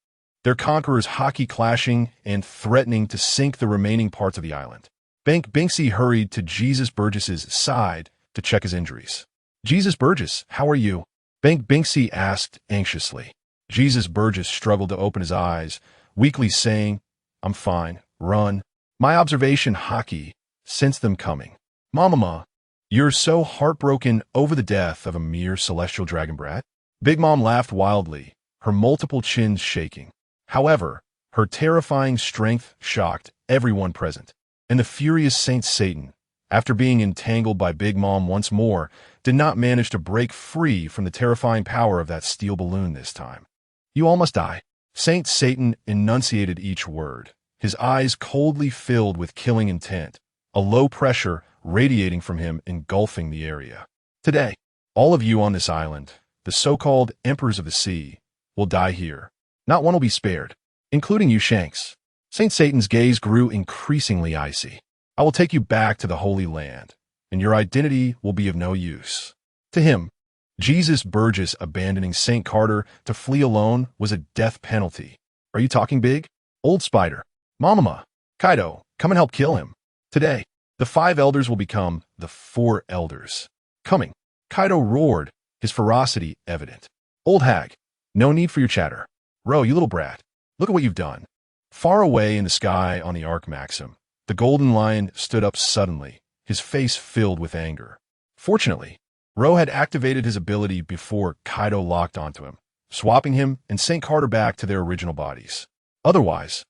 their conquerors hockey clashing and threatening to sink the remaining parts of the island. Banksy hurried to Jesus Burgess's side to check his injuries. "Jesus Burgess, how are you?" Banksy asked anxiously. Jesus Burgess struggled to open his eyes, weakly saying, "I'm fine. Run." "My observation, hockey, sensed them coming." "Mama, you're so heartbroken over the death of a mere celestial dragon brat?" Big Mom laughed wildly, her multiple chins shaking. However, Her terrifying strength shocked everyone present. And the furious Saint Satan, after being entangled by Big Mom once more, did not manage to break free from the terrifying power of that steel balloon this time. "You all must die." Saint Satan enunciated each word, his eyes coldly filled with killing intent, a low pressure radiating from him engulfing the area. "Today, all of you on this island, the so-called Emperors of the Sea, will die here. Not one will be spared, including you, Shanks." Saint Satan's gaze grew increasingly icy. "I will take you back to the Holy Land, and your identity will be of no use." To him, Jesus Burgess abandoning St. Carter to flee alone was a death penalty. "Are you talking big? Old Spider, Mamama, Kaido, come and help kill him." Today, the 5 elders will become the 4 elders. "Coming," Kaido roared, his ferocity evident. "Old hag, no need for your chatter. Ro, you little brat, look at what you've done." Far away in the sky on the Arc Maxim, the Golden Lion stood up suddenly, his face filled with anger. Fortunately, Ro had activated his ability before Kaido locked onto him, swapping him and St. Carter back to their original bodies. Otherwise,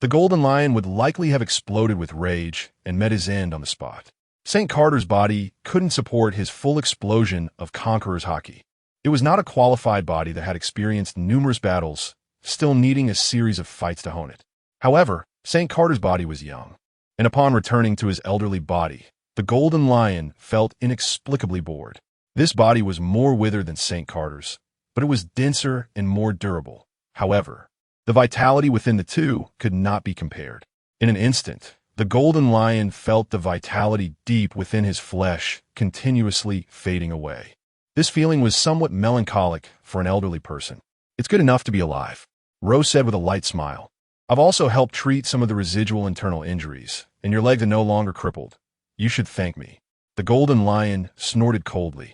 the Golden Lion would likely have exploded with rage and met his end on the spot. St. Carter's body couldn't support his full explosion of Conqueror's Haki. It was not a qualified body that had experienced numerous battles, still needing a series of fights to hone it. However, St. Carter's body was young, and upon returning to his elderly body, the Golden Lion felt inexplicably bored. This body was more withered than St. Carter's, but it was denser and more durable. However, the vitality within the two could not be compared. In an instant, the Golden Lion felt the vitality deep within his flesh continuously fading away. This feeling was somewhat melancholic for an elderly person. "It's good enough to be alive," Rose said with a light smile. "I've also helped treat some of the residual internal injuries, and your legs are no longer crippled. You should thank me." The Golden Lion snorted coldly.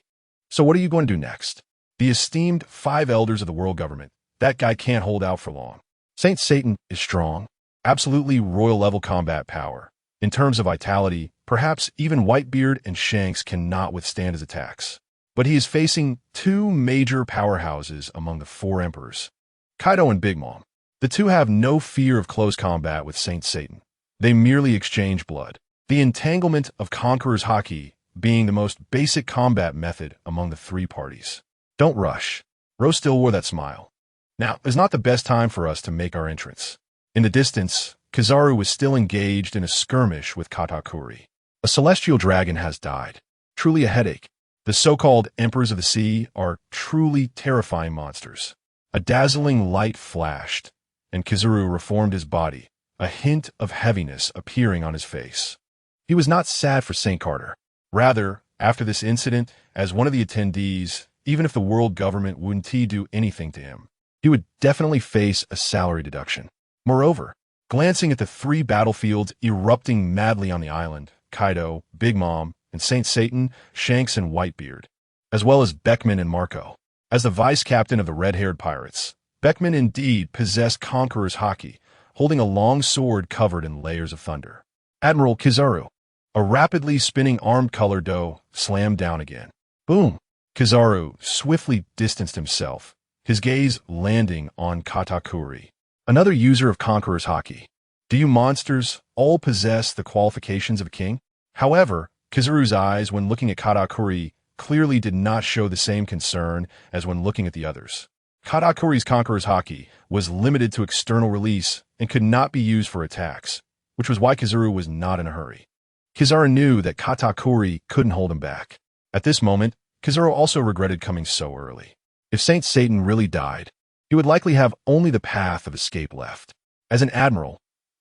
"So what are you going to do next?" "The esteemed 5 elders of the world government. That guy can't hold out for long. Saint Satan is strong, absolutely royal-level combat power. In terms of vitality, perhaps even Whitebeard and Shanks cannot withstand his attacks. But he is facing 2 major powerhouses among the 4 emperors, Kaido and Big Mom. The 2 have no fear of close combat with Saint Satan. They merely exchange blood. The entanglement of Conqueror's Haki being the most basic combat method among the 3 parties. "Don't rush." Rose still wore that smile. "Now is not the best time for us to make our entrance." In the distance, Kizaru was still engaged in a skirmish with Katakuri. "A celestial dragon has died. Truly a headache. The so-called Emperors of the Sea are truly terrifying monsters." A dazzling light flashed, and Kizaru reformed his body, a hint of heaviness appearing on his face. He was not sad for St. Carter. Rather, after this incident, as one of the attendees, even if the world government wouldn't do anything to him, he would definitely face a salary deduction. Moreover, glancing at the 3 battlefields erupting madly on the island, Kaido, Big Mom, and Saint Satan, Shanks, and Whitebeard, as well as Beckman and Marco. As the vice-captain of the red-haired pirates, Beckman indeed possessed Conqueror's Haki, holding a long sword covered in layers of thunder. Admiral Kizaru, a rapidly spinning armed color dough, slammed down again. Boom! Kizaru swiftly distanced himself, his gaze landing on Katakuri, another user of Conqueror's Haki. "Do you monsters all possess the qualifications of a king?" However, Kizaru's eyes when looking at Katakuri clearly did not show the same concern as when looking at the others. Katakuri's Conqueror's Haki was limited to external release and could not be used for attacks, which was why Kizaru was not in a hurry. Kizaru knew that Katakuri couldn't hold him back. At this moment, Kizaru also regretted coming so early. If Saint Satan really died, he would likely have only the path of escape left. As an admiral,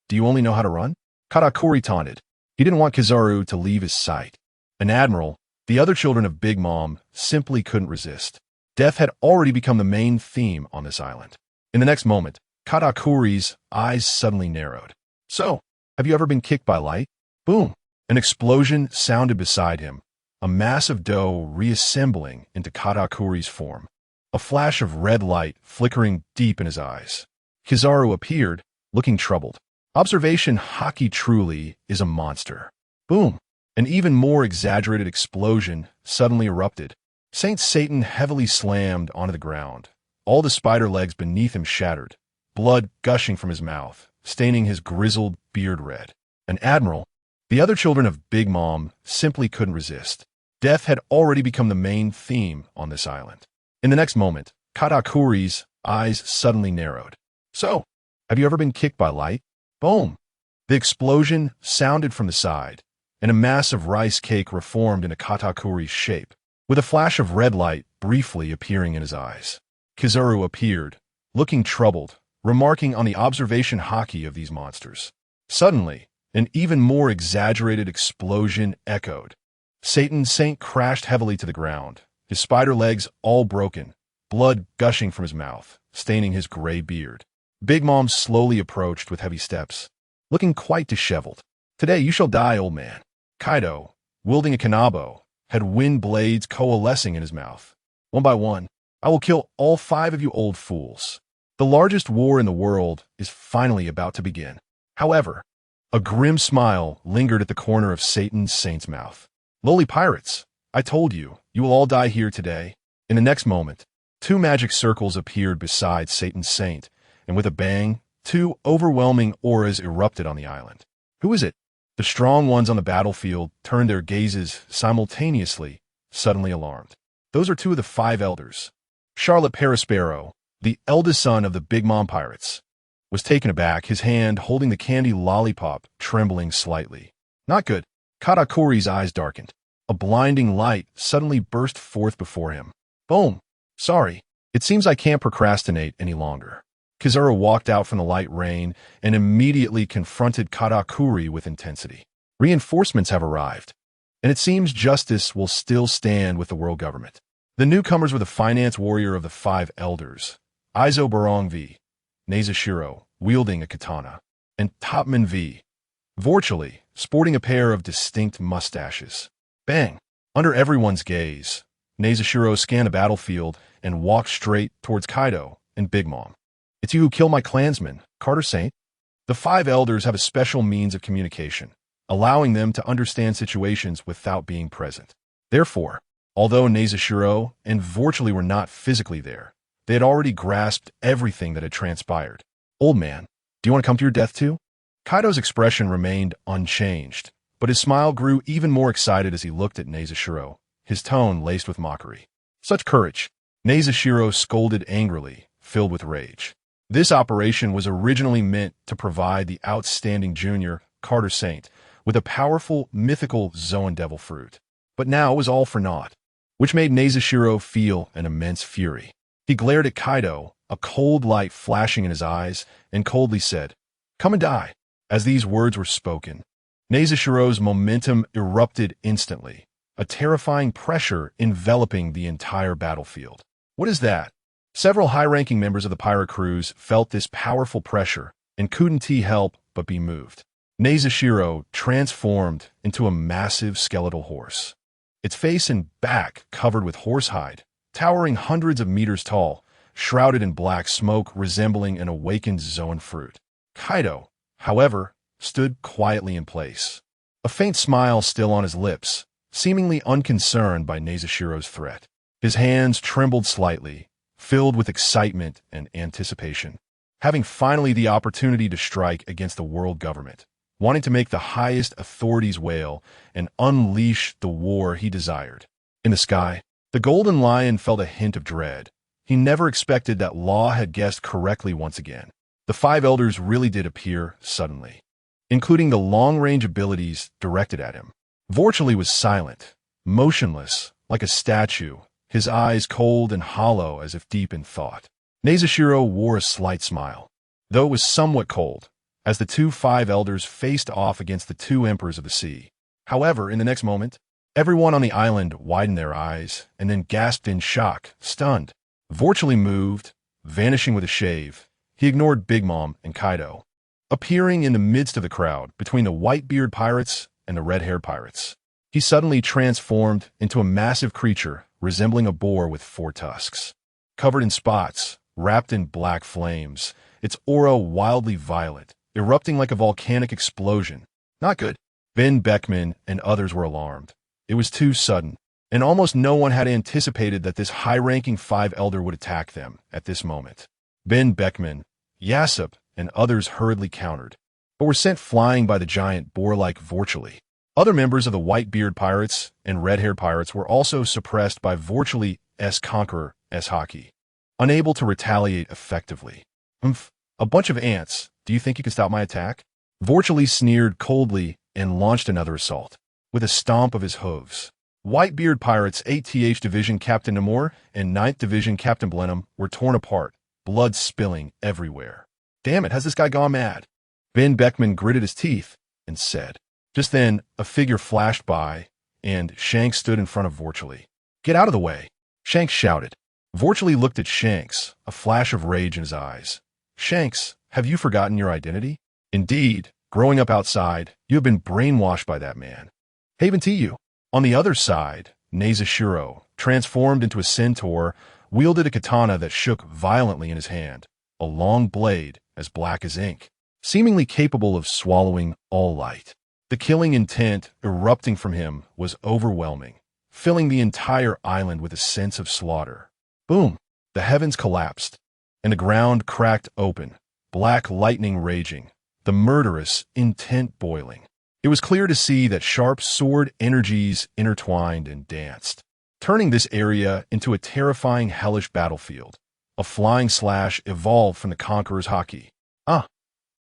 do you only know how to run? Katakuri taunted. He didn't want Kizaru to leave his sight. An admiral, the other children of Big Mom simply couldn't resist. Death had already become the main theme on this island. In the next moment, Katakuri's eyes suddenly narrowed. "So, have you ever been kicked by light?" Boom! An explosion sounded beside him, a mass of dough reassembling into Katakuri's form, a flash of red light flickering deep in his eyes. Kizaru appeared, looking troubled. Observation Haki truly is a monster. Boom! An even more exaggerated explosion suddenly erupted. Saint Satan heavily slammed onto the ground. All the spider legs beneath him shattered, blood gushing from his mouth, staining his grizzled beard red. An admiral, the other children of Big Mom simply couldn't resist. Death had already become the main theme on this island. In the next moment, Katakuri's eyes suddenly narrowed. So, have you ever been kicked by light? Boom! The explosion sounded from the side, and a mass of rice cake reformed into Katakuri's shape, with a flash of red light briefly appearing in his eyes. Kizaru appeared, looking troubled, remarking on the observation haki of these monsters. Suddenly, an even more exaggerated explosion echoed. Satan's Saint crashed heavily to the ground, his spider legs all broken, blood gushing from his mouth, staining his gray beard. Big Mom slowly approached with heavy steps, looking quite disheveled. Today you shall die, old man. Kaido, wielding a kanabo, had wind blades coalescing in his mouth. One by one, I will kill all 5 of you old fools. The largest war in the world is finally about to begin. However, a grim smile lingered at the corner of Satan's Saint's mouth. Lowly pirates, I told you, you will all die here today. In the next moment, 2 magic circles appeared beside Satan's Saint, and with a bang, 2 overwhelming auras erupted on the island. Who is it? The strong ones on the battlefield turned their gazes simultaneously, suddenly alarmed. Those are 2 of the 5 elders. Charlotte Perispero, the eldest son of the Big Mom pirates, was taken aback, his hand holding the candy lollipop trembling slightly. Not good. Katakuri's eyes darkened. A blinding light suddenly burst forth before him. Boom! Sorry. It seems I can't procrastinate any longer. Kizaru walked out from the light rain and immediately confronted Katakuri with intensity. Reinforcements have arrived, and it seems justice will still stand with the world government. The newcomers were the finance warrior of the 5 elders, Izo Barong V, Nezashiro, wielding a katana, and Topman V, virtually sporting a pair of distinct mustaches. Bang! Under everyone's gaze, Nezashiro scanned the battlefield and walked straight towards Kaido and Big Mom. It's you who killed my clansman, Carter Saint? The 5 elders have a special means of communication, allowing them to understand situations without being present. Therefore, although Nezashiro and virtually were not physically there, they had already grasped everything that had transpired. Old man, do you want to come to your death too? Kaido's expression remained unchanged, but his smile grew even more excited as he looked at Nezashiro, his tone laced with mockery. Such courage! Nezashiro scolded angrily, filled with rage. This operation was originally meant to provide the outstanding junior, Carter Saint, with a powerful, mythical Zoan Devil fruit. But now it was all for naught, which made Nezashiro feel an immense fury. He glared at Kaido, a cold light flashing in his eyes, and coldly said, "Come and die." As these words were spoken, Nezashiro's momentum erupted instantly, a terrifying pressure enveloping the entire battlefield. What is that? Several high-ranking members of the pirate crews felt this powerful pressure and couldn't help but be moved. Nezashiro transformed into a massive skeletal horse, its face and back covered with horsehide, towering hundreds of meters tall, shrouded in black smoke resembling an awakened Zoan fruit. Kaido, however, stood quietly in place, a faint smile still on his lips, seemingly unconcerned by Nezashiro's threat. His hands trembled slightly, filled with excitement and anticipation, having finally the opportunity to strike against the world government, wanting to make the highest authorities wail and unleash the war he desired. In the sky, the Golden Lion felt a hint of dread. He never expected that Law had guessed correctly once again. The 5 elders really did appear suddenly, including the long-range abilities directed at him. Vorchely was silent, motionless, like a statue, his eyes cold and hollow as if deep in thought. Nezashiro wore a slight smile, though it was somewhat cold, as the 5 elders faced off against the 2 emperors of the sea. However, in the next moment, everyone on the island widened their eyes and then gasped in shock, stunned. Vorchely moved, vanishing with a shave. He ignored Big Mom and Kaido, appearing in the midst of the crowd between the white-beard pirates and the red-haired pirates. He suddenly transformed into a massive creature resembling a boar with 4 tusks. Covered in spots, wrapped in black flames, its aura wildly violet, erupting like a volcanic explosion. Not good. Ben Beckman and others were alarmed. It was too sudden, and almost no one had anticipated that this high-ranking 5 elder would attack them at this moment. Ben Beckman, Yasop and others hurriedly countered, but were sent flying by the giant boar-like Vorchely. Other members of the white-beard pirates and red-haired pirates were also suppressed by Vorchely's conqueror S. Hockey, unable to retaliate effectively. A bunch of ants. Do you think you can stop my attack? Vorchely sneered coldly and launched another assault, with a stomp of his hooves. Whitebeard pirates 8th Division Captain Namor and 9th Division Captain Blenheim were torn apart, blood spilling everywhere. Damn it, has this guy gone mad? Ben Beckman gritted his teeth and said. Just then, a figure flashed by, and Shanks stood in front of Vorchely. Get out of the way, Shanks shouted. Vorchely looked at Shanks, a flash of rage in his eyes. Shanks, have you forgotten your identity? Indeed, growing up outside, you have been brainwashed by that man. Haven to you. On the other side, Nezashiro, transformed into a centaur, wielded a katana that shook violently in his hand, a long blade as black as ink, seemingly capable of swallowing all light. The killing intent erupting from him was overwhelming, filling the entire island with a sense of slaughter. Boom! The heavens collapsed, and the ground cracked open, black lightning raging, the murderous intent boiling. It was clear to see that sharp sword energies intertwined and danced, turning this area into a terrifying hellish battlefield. A flying slash evolved from the conqueror's haki.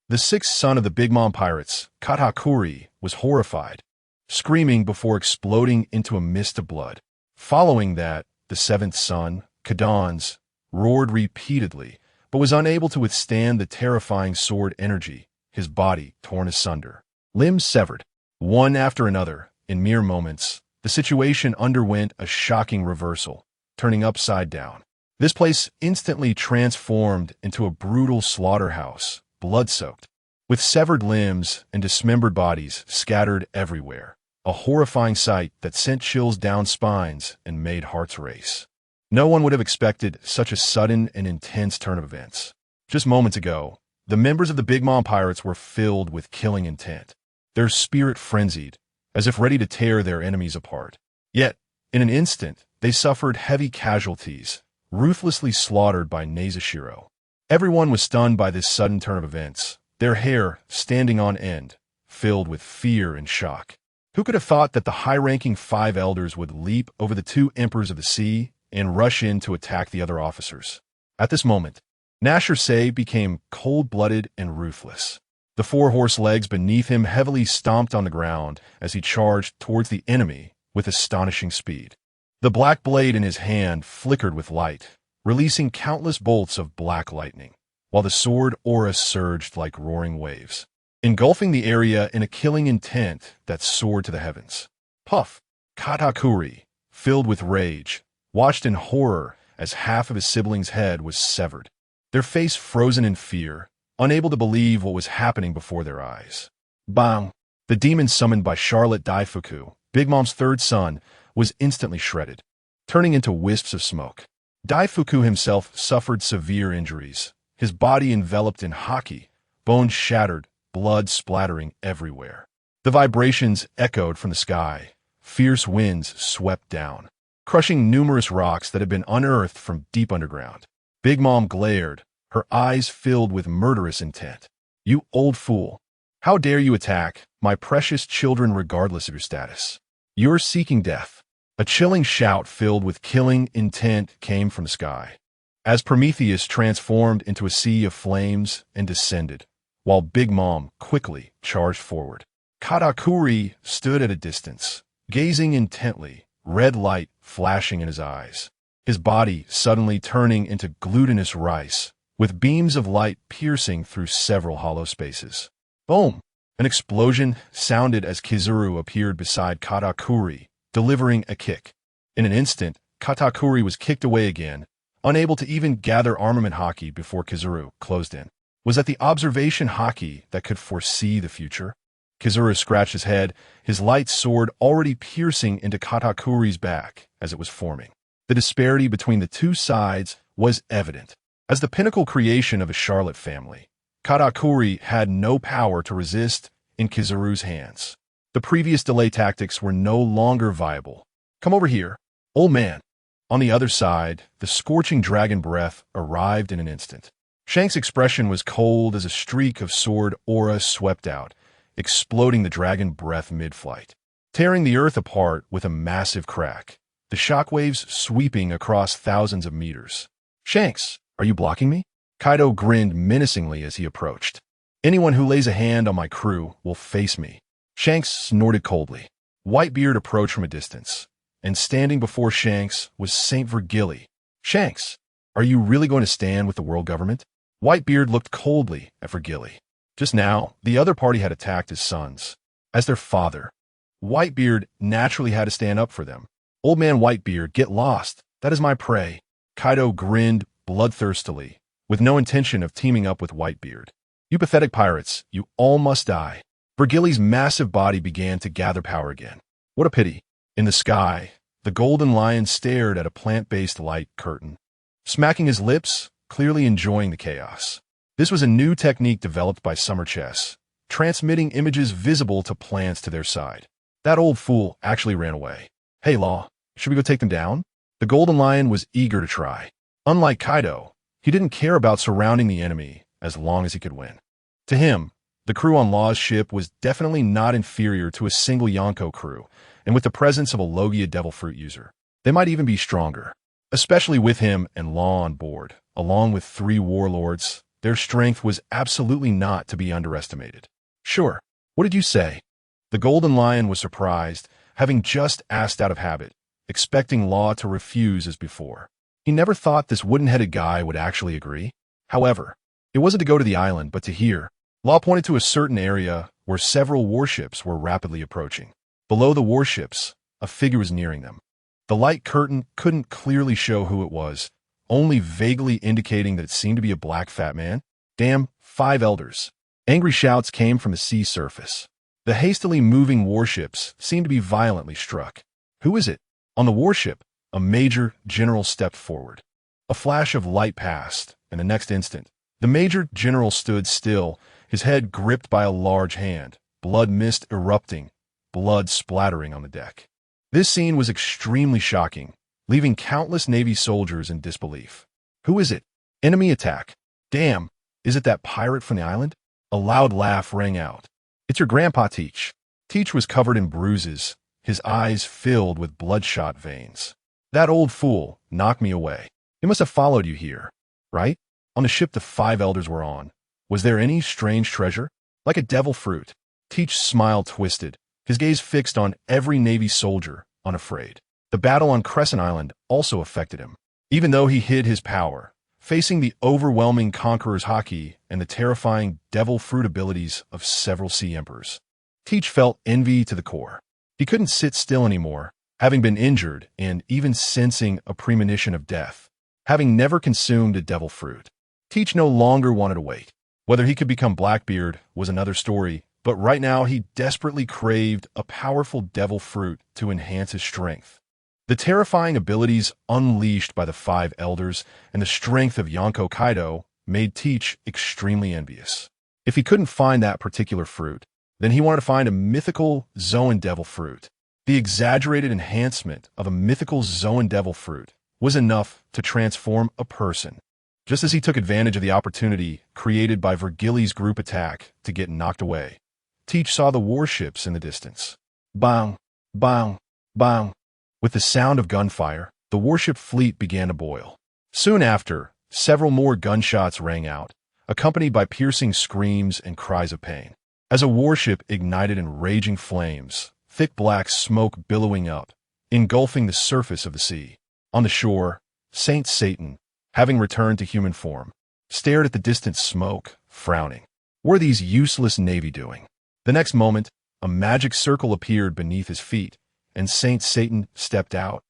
The sixth son of the Big Mom pirates, Katakuri, was horrified, screaming before exploding into a mist of blood. Following that, the seventh son, Kadans, roared repeatedly, but was unable to withstand the terrifying sword energy, his body torn asunder. Limbs severed. One after another, in mere moments, the situation underwent a shocking reversal, turning upside down. This place instantly transformed into a brutal slaughterhouse, blood-soaked, with severed limbs and dismembered bodies scattered everywhere, a horrifying sight that sent chills down spines and made hearts race. No one would have expected such a sudden and intense turn of events. Just moments ago, the members of the Big Mom Pirates were filled with killing intent, their spirit frenzied, as if ready to tear their enemies apart. Yet, in an instant, they suffered heavy casualties, ruthlessly slaughtered by Nezashiro. Everyone was stunned by this sudden turn of events, their hair standing on end, filled with fear and shock. Who could have thought that the high-ranking 5 elders would leap over the 2 emperors of the sea and rush in to attack the other officers? At this moment, Nasher Say became cold-blooded and ruthless. The 4 horse legs beneath him heavily stomped on the ground as he charged towards the enemy with astonishing speed. The black blade in his hand flickered with light, releasing countless bolts of black lightning, while the sword aura surged like roaring waves, engulfing the area in a killing intent that soared to the heavens. Puff! Katakuri, filled with rage, watched in horror as half of his sibling's head was severed, their face frozen in fear, unable to believe what was happening before their eyes. Bang! The demon summoned by Charlotte Daifuku, Big Mom's 3rd son, was instantly shredded, turning into wisps of smoke. Daifuku himself suffered severe injuries, his body enveloped in haki, bones shattered, blood splattering everywhere. The vibrations echoed from the sky. Fierce winds swept down, crushing numerous rocks that had been unearthed from deep underground. Big Mom glared, her eyes filled with murderous intent. You old fool! How dare you attack my precious children regardless of your status? You're seeking death. A chilling shout filled with killing intent came from the sky, as Prometheus transformed into a sea of flames and descended, while Big Mom quickly charged forward. Katakuri stood at a distance, gazing intently, red light flashing in his eyes, his body suddenly turning into glutinous rice, with beams of light piercing through several hollow spaces. Boom! An explosion sounded as Kizuru appeared beside Katakuri, delivering a kick. In an instant, Katakuri was kicked away again, unable to even gather armament haki before Kizuru closed in. Was that the observation haki that could foresee the future? Kizuru scratched his head, his light sword already piercing into Katakuri's back as it was forming. The disparity between the 2 sides was evident. As the pinnacle creation of a Charlotte family, Katakuri had no power to resist in Kizuru's hands. The previous delay tactics were no longer viable. Come over here, old man. On the other side, the scorching dragon breath arrived in an instant. Shank's expression was cold as a streak of sword aura swept out, exploding the dragon breath mid-flight, tearing the earth apart with a massive crack, the shockwaves sweeping across thousands of meters. "Shanks, are you blocking me?" Kaido grinned menacingly as he approached. "Anyone who lays a hand on my crew will face me." Shanks snorted coldly. Whitebeard approached from a distance, and standing before Shanks was Saint Virgili. "Shanks, are you really going to stand with the world government?" Whitebeard looked coldly at Virgili. Just now, the other party had attacked his sons. As their father, Whitebeard naturally had to stand up for them. "Old man Whitebeard, get lost. That is my prey." Kaido grinned bloodthirstily, with no intention of teaming up with Whitebeard. "You pathetic pirates, you all must die." Virgili's massive body began to gather power again. What a pity. In the sky, the golden lion stared at a plant-based light curtain, smacking his lips, clearly enjoying the chaos. This was a new technique developed by Summer Chess, transmitting images visible to plants to their side. That old fool actually ran away. "Hey, Law, should we go take them down?" The golden lion was eager to try. Unlike Kaido, he didn't care about surrounding the enemy as long as he could win. To him, the crew on Law's ship was definitely not inferior to a single Yonko crew, and with the presence of a Logia Devil Fruit user, they might even be stronger. Especially with him and Law on board, along with 3 warlords, their strength was absolutely not to be underestimated. "Sure, what did you say?" The golden lion was surprised, having just asked out of habit, expecting Law to refuse as before. He never thought this wooden-headed guy would actually agree. However, it wasn't to go to the island, but to here. Law pointed to a certain area where several warships were rapidly approaching. Below the warships, a figure was nearing them. The light curtain couldn't clearly show who it was, only vaguely indicating that it seemed to be a black fat man. "Damn, 5 elders." Angry shouts came from the sea surface. The hastily moving warships seemed to be violently struck. "Who is it?" On the warship, a major general stepped forward. A flash of light passed, and the next instant, the major general stood still, his head gripped by a large hand, blood mist erupting, blood splattering on the deck. This scene was extremely shocking, leaving countless Navy soldiers in disbelief. "Who is it?" "Enemy attack." "Damn, is it that pirate from the island?" A loud laugh rang out. "It's your grandpa, Teach." Teach was covered in bruises, his eyes filled with bloodshot veins. "That old fool knocked me away. He must have followed you here, right?" On the ship the 5 elders were on, was there any strange treasure? Like a devil fruit. Teach's smile twisted, his gaze fixed on every Navy soldier, unafraid. The battle on Crescent Island also affected him. Even though he hid his power, facing the overwhelming Conqueror's haki and the terrifying devil fruit abilities of several sea emperors, Teach felt envy to the core. He couldn't sit still anymore, having been injured and even sensing a premonition of death. Having never consumed a devil fruit, Teach no longer wanted to wait. Whether he could become Blackbeard was another story, but right now he desperately craved a powerful devil fruit to enhance his strength. The terrifying abilities unleashed by the 5 elders and the strength of Yonko Kaido made Teach extremely envious. If he couldn't find that particular fruit, then he wanted to find a mythical Zoan devil fruit. The exaggerated enhancement of a mythical Zoan devil fruit was enough to transform a person. Just as he took advantage of the opportunity created by Virgili's group attack to get knocked away, Teach saw the warships in the distance. Bang, bang, bang. With the sound of gunfire, the warship fleet began to boil. Soon after, several more gunshots rang out, accompanied by piercing screams and cries of pain. As a warship ignited in raging flames, thick black smoke billowing up, engulfing the surface of the sea. On the shore, Saint Satan, having returned to human form, stared at the distant smoke, frowning. What are these useless Navy doing? The next moment, a magic circle appeared beneath his feet, and Saint Satan stepped out,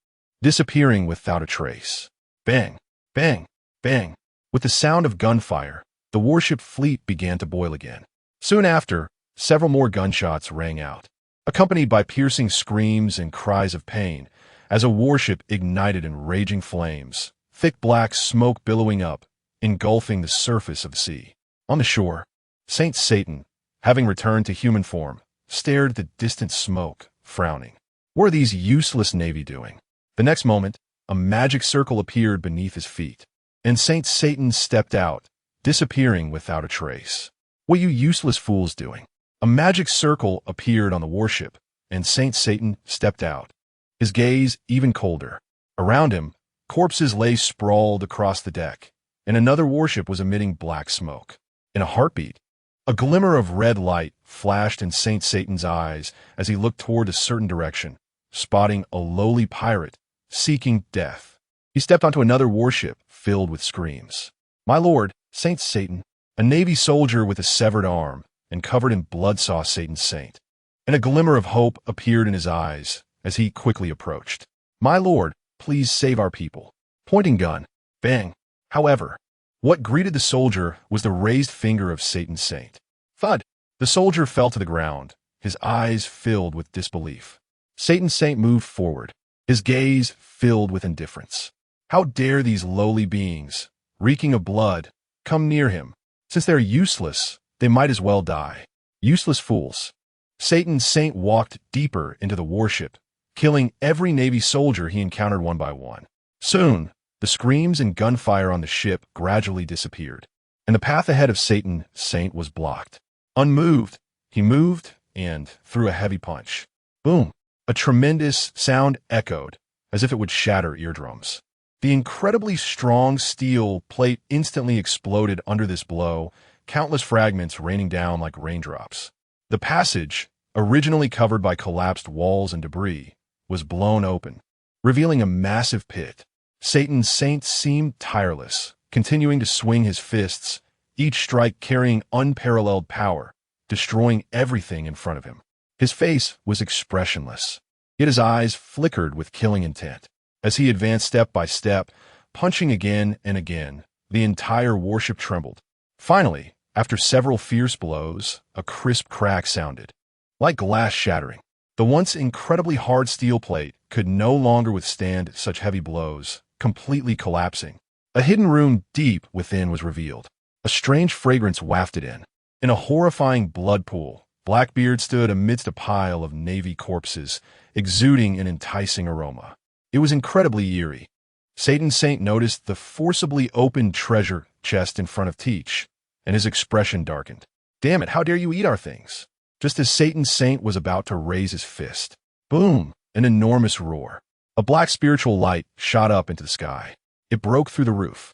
disappearing without a trace. Bang, bang, bang. With the sound of gunfire, the warship fleet began to boil again. Soon after, several more gunshots rang out, accompanied by piercing screams and cries of pain, as a warship ignited in raging flames, thick black smoke billowing up, engulfing the surface of the sea. On the shore, Saint Satan, having returned to human form, stared at the distant smoke, frowning. What are these useless Navy doing? The next moment, a magic circle appeared beneath his feet, and Saint Satan stepped out, disappearing without a trace. "What you useless fools doing?" A magic circle appeared on the warship, and Saint Satan stepped out, his gaze even colder. Around him, corpses lay sprawled across the deck, and another warship was emitting black smoke. In a heartbeat, a glimmer of red light flashed in Saint Satan's eyes as he looked toward a certain direction, spotting a lowly pirate seeking death. He stepped onto another warship filled with screams. "My lord, Saint Satan," a Navy soldier with a severed arm and covered in blood saw Satan Saint, and a glimmer of hope appeared in his eyes as he quickly approached. "My lord, please save our people." Pointing gun. Bang. However, what greeted the soldier was the raised finger of Satan Saint. Thud. The soldier fell to the ground, his eyes filled with disbelief. Satan Saint moved forward, his gaze filled with indifference. How dare these lowly beings, reeking of blood, come near him? Since they're useless, they might as well die. Useless fools. Satan Saint walked deeper into the warship, killing every Navy soldier he encountered one by one. Soon, the screams and gunfire on the ship gradually disappeared, and the path ahead of Satan Saint was blocked. Unmoved, he moved and threw a heavy punch. Boom! A tremendous sound echoed, as if it would shatter eardrums. The incredibly strong steel plate instantly exploded under this blow, countless fragments raining down like raindrops. The passage, originally covered by collapsed walls and debris, was blown open, revealing a massive pit. Satan Saint seemed tireless, continuing to swing his fists, each strike carrying unparalleled power, destroying everything in front of him. His face was expressionless, yet his eyes flickered with killing intent. As he advanced step by step, punching again and again, the entire warship trembled. Finally, after several fierce blows, a crisp crack sounded, like glass shattering. The once incredibly hard steel plate could no longer withstand such heavy blows, completely collapsing. A hidden room deep within was revealed. A strange fragrance wafted in. In a horrifying blood pool, Blackbeard stood amidst a pile of Navy corpses, exuding an enticing aroma. It was incredibly eerie. Satan Saint noticed the forcibly opened treasure chest in front of Teach, and his expression darkened. "Damn it, how dare you eat our things?" Just as Satan Saint was about to raise his fist. Boom! An enormous roar. A black spiritual light shot up into the sky. It broke through the roof.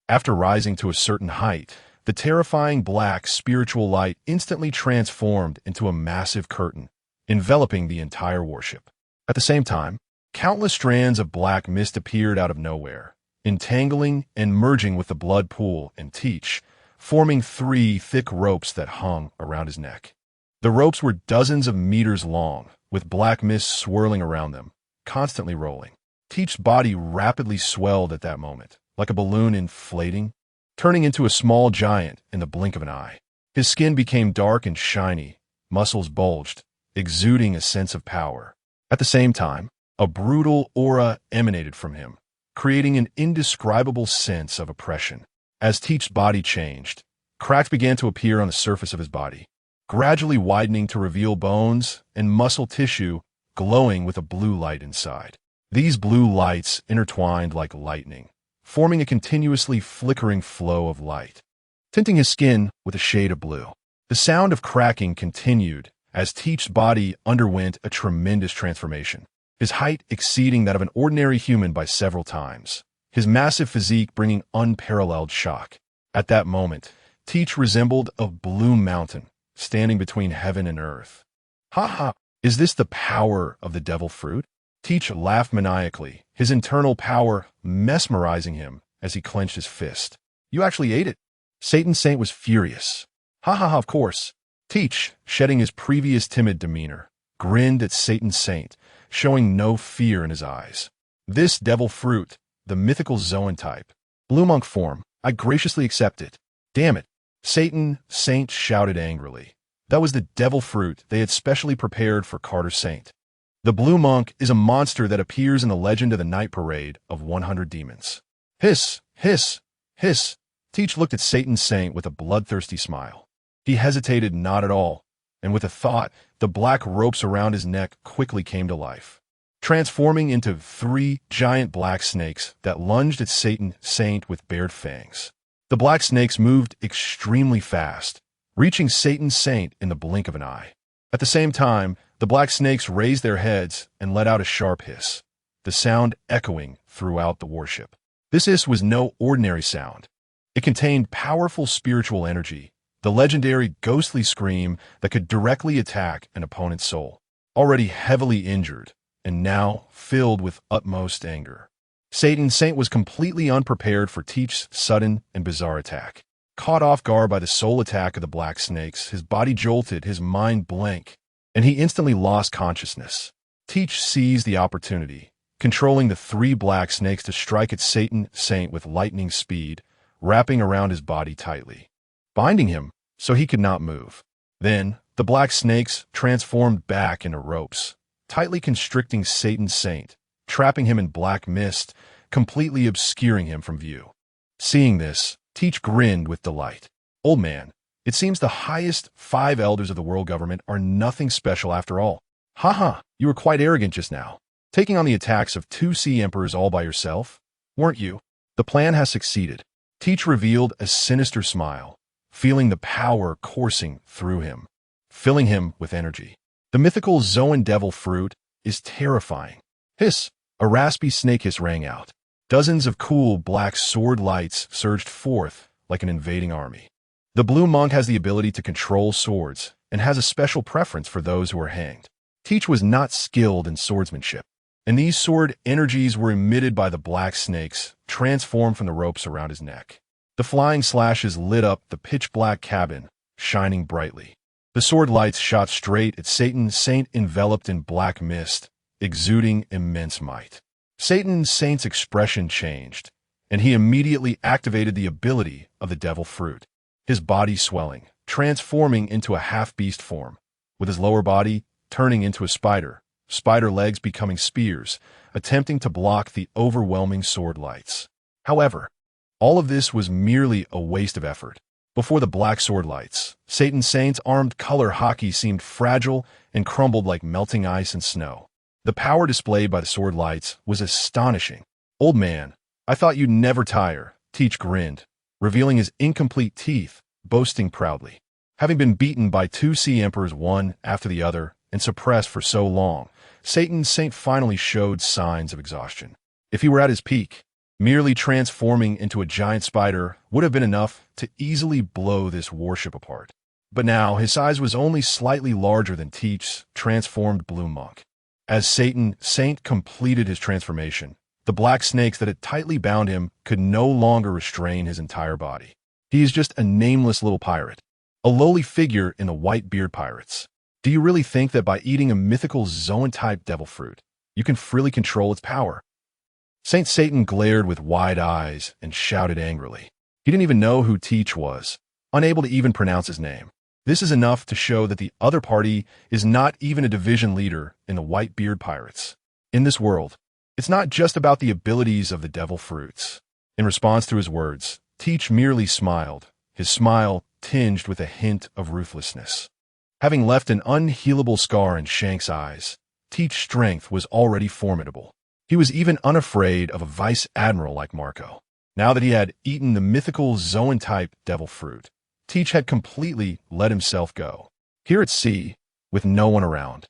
After rising to a certain height, the terrifying black spiritual light instantly transformed into a massive curtain, enveloping the entire warship. At the same time, countless strands of black mist appeared out of nowhere, entangling and merging with the blood pool and Teach, forming 3 thick ropes that hung around his neck. The ropes were dozens of meters long, with black mist swirling around them, constantly rolling. Teach's body rapidly swelled at that moment, like a balloon inflating, turning into a small giant in the blink of an eye. His skin became dark and shiny, muscles bulged, exuding a sense of power. At the same time, a brutal aura emanated from him, creating an indescribable sense of oppression. As Teach's body changed, cracks began to appear on the surface of his body, gradually widening to reveal bones and muscle tissue glowing with a blue light inside. These blue lights intertwined like lightning, forming a continuously flickering flow of light, tinting his skin with a shade of blue. The sound of cracking continued as Teach's body underwent a tremendous transformation, his height exceeding that of an ordinary human by several times, his massive physique bringing unparalleled shock. At that moment, Teach resembled a blue mountain, standing between heaven and earth. "Ha ha! Is this the power of the devil fruit?" Teach laughed maniacally, his internal power mesmerizing him as he clenched his fist. "You actually ate it." Satan Saint was furious. "Ha ha ha, of course." Teach, shedding his previous timid demeanor, grinned at Satan Saint, showing no fear in his eyes. "This devil fruit, the mythical Zoan type, blue monk form, I graciously accept it." "Damn it!" Satan Saint shouted angrily. That was the devil fruit they had specially prepared for Carter Saint. The blue monk is a monster that appears in the legend of the night parade of 100 demons. Hiss, hiss, hiss. Teach looked at Satan Saint with a bloodthirsty smile. He hesitated not at all, and with a thought, the black ropes around his neck quickly came to life, transforming into 3 giant black snakes that lunged at Satan Saint with bared fangs. The black snakes moved extremely fast, reaching Satan's saint in the blink of an eye. At the same time, the black snakes raised their heads and let out a sharp hiss, the sound echoing throughout the warship. This hiss was no ordinary sound. It contained powerful spiritual energy, the legendary ghostly scream that could directly attack an opponent's soul, already heavily injured and now filled with utmost anger. Satan's saint was completely unprepared for Teach's sudden and bizarre attack. Caught off guard by the soul attack of the black snakes, his body jolted, his mind blank, and he instantly lost consciousness. Teach seized the opportunity, controlling the 3 black snakes to strike at Satan's saint with lightning speed, wrapping around his body tightly, binding him so he could not move. Then, the black snakes transformed back into ropes, tightly constricting Satan's saint, trapping him in black mist, completely obscuring him from view. Seeing this, Teach grinned with delight. Old man, it seems the highest 5 elders of the world government are nothing special after all. Haha, you were quite arrogant just now, taking on the attacks of 2 sea emperors all by yourself, weren't you? The plan has succeeded. Teach revealed a sinister smile, feeling the power coursing through him, filling him with energy. The mythical Zoan devil fruit is terrifying. Hiss! A raspy snake hiss rang out. Dozens of cool black sword lights surged forth like an invading army. The blue monk has the ability to control swords and has a special preference for those who are hanged. Teach was not skilled in swordsmanship, and these sword energies were emitted by the black snakes, transformed from the ropes around his neck. The flying slashes lit up the pitch-black cabin, shining brightly. The sword lights shot straight at Satan's saint enveloped in black mist, exuding immense might. Satan's saint's expression changed, and he immediately activated the ability of the devil fruit, his body swelling, transforming into a half-beast form, with his lower body turning into a spider legs becoming spears, attempting to block the overwhelming sword lights. However, all of this was merely a waste of effort. Before the black sword lights, Satan's saint's armed color hockey seemed fragile and crumbled like melting ice and snow. The power displayed by the sword lights was astonishing. Old man, I thought you'd never tire, Teach grinned, revealing his incomplete teeth, boasting proudly. Having been beaten by 2 sea emperors one after the other and suppressed for so long, Satan's saint finally showed signs of exhaustion. If he were at his peak, merely transforming into a giant spider would have been enough to easily blow this warship apart. But now his size was only slightly larger than Teach's transformed blue monk. As Satan's saint completed his transformation, the black snakes that had tightly bound him could no longer restrain his entire body. He is just a nameless little pirate, a lowly figure in the White Beard Pirates. Do you really think that by eating a mythical Zoan-type devil fruit, you can freely control its power? Saint Satan glared with wide eyes and shouted angrily. He didn't even know who Teach was, unable to even pronounce his name. This is enough to show that the other party is not even a division leader in the White Beard Pirates. In this world, it's not just about the abilities of the devil fruits. In response to his words, Teach merely smiled, his smile tinged with a hint of ruthlessness. Having left an unhealable scar in Shank's eyes, Teach's strength was already formidable. He was even unafraid of a vice admiral like Marco. Now that he had eaten the mythical Zoan-type devil fruit, Teach had completely let himself go. Here at sea, with no one around,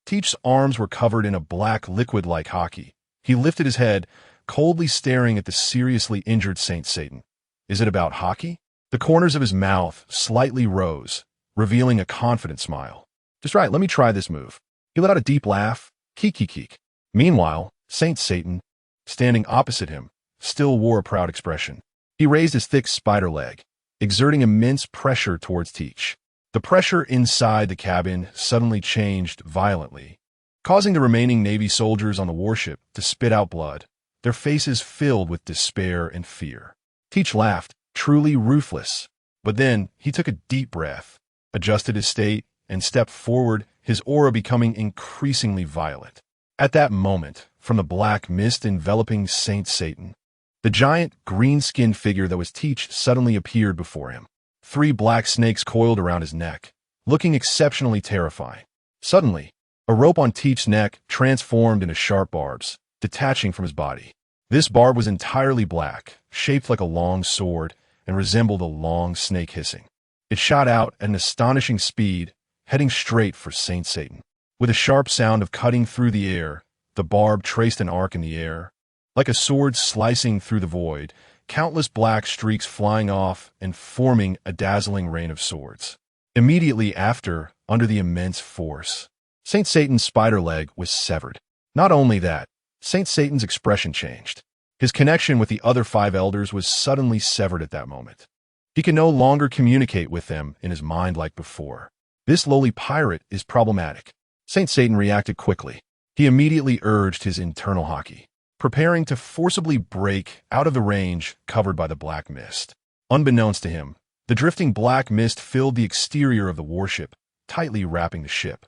Teach's arms were covered in a black liquid like hockey. He lifted his head, coldly staring at the seriously injured Saint Satan. Is it about hockey? The corners of his mouth slightly rose, revealing a confident smile. Just right, let me try this move. He let out a deep laugh. Keek. Meanwhile, Saint Satan, standing opposite him, still wore a proud expression. He raised his thick spider leg, exerting immense pressure towards Teach. The pressure inside the cabin suddenly changed violently, causing the remaining Navy soldiers on the warship to spit out blood, their faces filled with despair and fear. Teach laughed, truly ruthless. But then he took a deep breath, adjusted his state, and stepped forward, his aura becoming increasingly violet. At that moment, from the black mist enveloping Saint Satan, the giant, green-skinned figure that was Teach suddenly appeared before him. 3 black snakes coiled around his neck, looking exceptionally terrifying. Suddenly, a rope on Teach's neck transformed into sharp barbs, detaching from his body. This barb was entirely black, shaped like a long sword, and resembled a long snake hissing. It shot out at an astonishing speed, heading straight for Saint Satan. With a sharp sound of cutting through the air, the barb traced an arc in the air. Like a sword slicing through the void, countless black streaks flying off and forming a dazzling rain of swords. Immediately after, under the immense force, Saint Satan's spider leg was severed. Not only that, Saint Satan's expression changed. His connection with the other 5 elders was suddenly severed at that moment. He could no longer communicate with them in his mind like before. This lowly pirate is problematic. Saint Satan reacted quickly. He immediately urged his internal haki, preparing to forcibly break out of the range covered by the black mist. Unbeknownst to him, the drifting black mist filled the exterior of the warship, tightly wrapping the ship.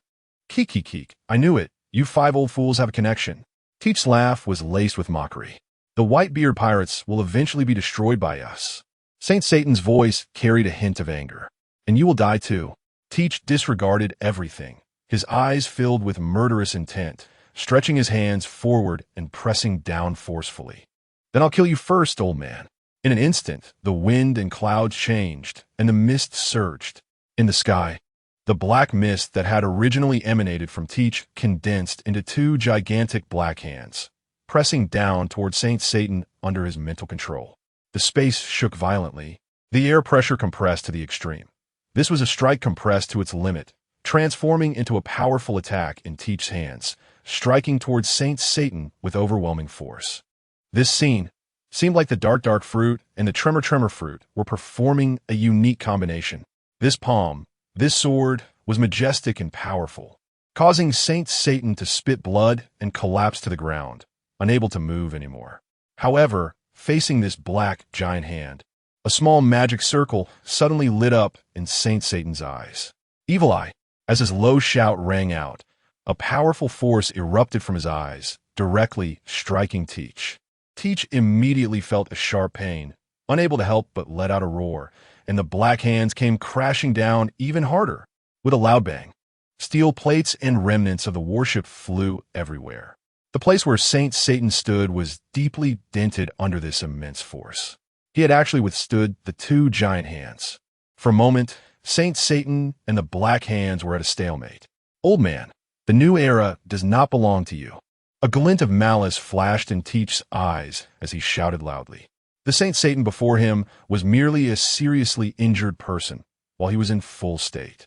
Keek, I knew it. You 5 old fools have a connection. Teach's laugh was laced with mockery. The white-beard pirates will eventually be destroyed by us. Saint Satan's voice carried a hint of anger. And you will die too. Teach disregarded everything, his eyes filled with murderous intent, stretching his hands forward and pressing down forcefully. Then I'll kill you first, old man. In an instant, the wind and clouds changed, and the mist surged. In the sky, the black mist that had originally emanated from Teach condensed into 2 gigantic black hands, pressing down toward Saint Satan under his mental control. The space shook violently. The air pressure compressed to the extreme. This was a strike compressed to its limit, transforming into a powerful attack in Teach's hands, striking towards Saint Satan with overwhelming force. This scene seemed like the dark fruit and the tremor fruit were performing a unique combination. This palm, this sword, was majestic and powerful, causing Saint Satan to spit blood and collapse to the ground, unable to move anymore. However, facing this black giant hand, a small magic circle suddenly lit up in Saint Satan's eyes. Evil Eye. As his low shout rang out, a powerful force erupted from his eyes, directly striking Teach. Teach immediately felt a sharp pain, unable to help but let out a roar, and the black hands came crashing down even harder. With a loud bang, steel plates and remnants of the warship flew everywhere. The place where Saint Satan stood was deeply dented under this immense force. He had actually withstood the 2 giant hands. For a moment, Saint Satan and the black hands were at a stalemate. Old man, the new era does not belong to you. A glint of malice flashed in Teach's eyes as he shouted loudly. The Saint Satan before him was merely a seriously injured person, while he was in full state.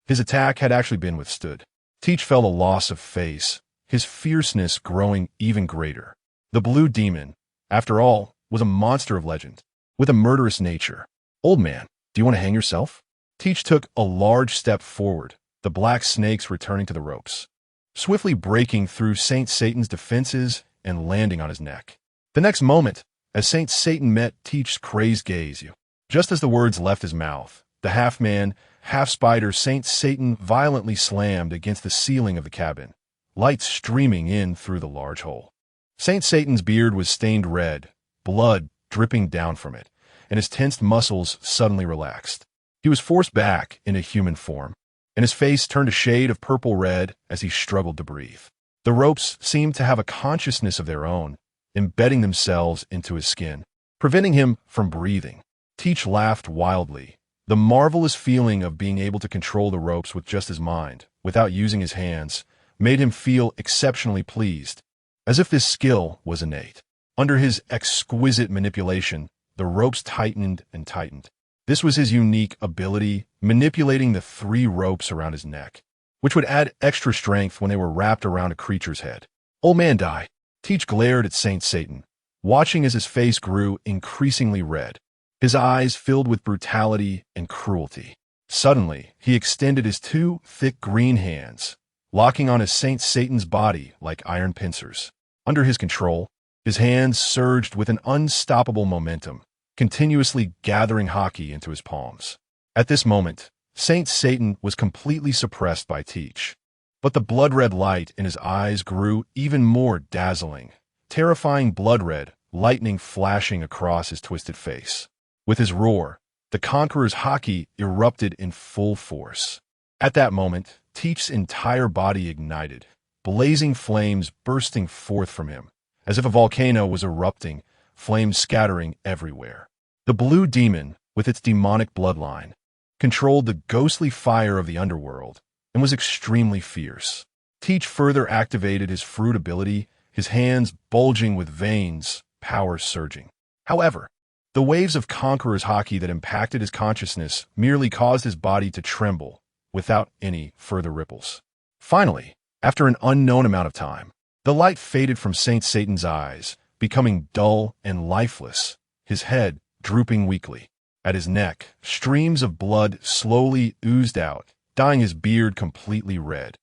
His attack had actually been withstood. Teach felt a loss of face, his fierceness growing even greater. The blue demon, after all, was a monster of legend, with a murderous nature. Old man, do you want to hang yourself? Teach took a large step forward, the black snakes returning to the ropes, swiftly breaking through Saint Satan's defenses and landing on his neck. The next moment, as Saint Satan met Teach's crazed gaze, just as the words left his mouth, the half-man, half-spider Saint Satan violently slammed against the ceiling of the cabin, light streaming in through the large hole. Saint Satan's beard was stained red, blood dripping down from it, and his tensed muscles suddenly relaxed. He was forced back into human form, and his face turned a shade of purple-red as he struggled to breathe. The ropes seemed to have a consciousness of their own, embedding themselves into his skin, preventing him from breathing. Teach laughed wildly. The marvelous feeling of being able to control the ropes with just his mind, without using his hands, made him feel exceptionally pleased, as if this skill was innate. Under his exquisite manipulation, the ropes tightened and tightened. This was his unique ability, manipulating the 3 ropes around his neck, which would add extra strength when they were wrapped around a creature's head. Old man, die. Teach glared at Saint Satan, watching as his face grew increasingly red, his eyes filled with brutality and cruelty. Suddenly, he extended his 2 thick green hands, locking on his Saint Satan's body like iron pincers. Under his control, his hands surged with an unstoppable momentum, continuously gathering haki into his palms. At this moment, Saint Satan was completely suppressed by Teach, but the blood-red light in his eyes grew even more dazzling, terrifying blood-red, lightning flashing across his twisted face. With his roar, the Conqueror's haki erupted in full force. At that moment, Teach's entire body ignited, blazing flames bursting forth from him, as if a volcano was erupting, flames scattering everywhere. The blue demon, with its demonic bloodline, controlled the ghostly fire of the underworld and was extremely fierce. Teach further activated his fruit ability, his hands bulging with veins, power surging. However, the waves of Conqueror's Haki that impacted his consciousness merely caused his body to tremble, without any further ripples. Finally, after an unknown amount of time, the light faded from Saint Satan's eyes, becoming dull and lifeless, his head drooping weakly. At his neck, streams of blood slowly oozed out, dyeing his beard completely red,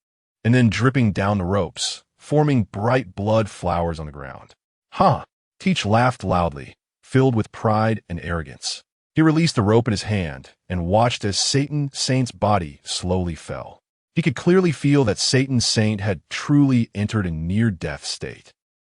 and then dripping down the ropes, forming bright blood flowers on the ground. Huh! Teach laughed loudly, filled with pride and arrogance. He released the rope in his hand and watched as Satan Saint's body slowly fell. He could clearly feel that Satan Saint had truly entered a near-death state,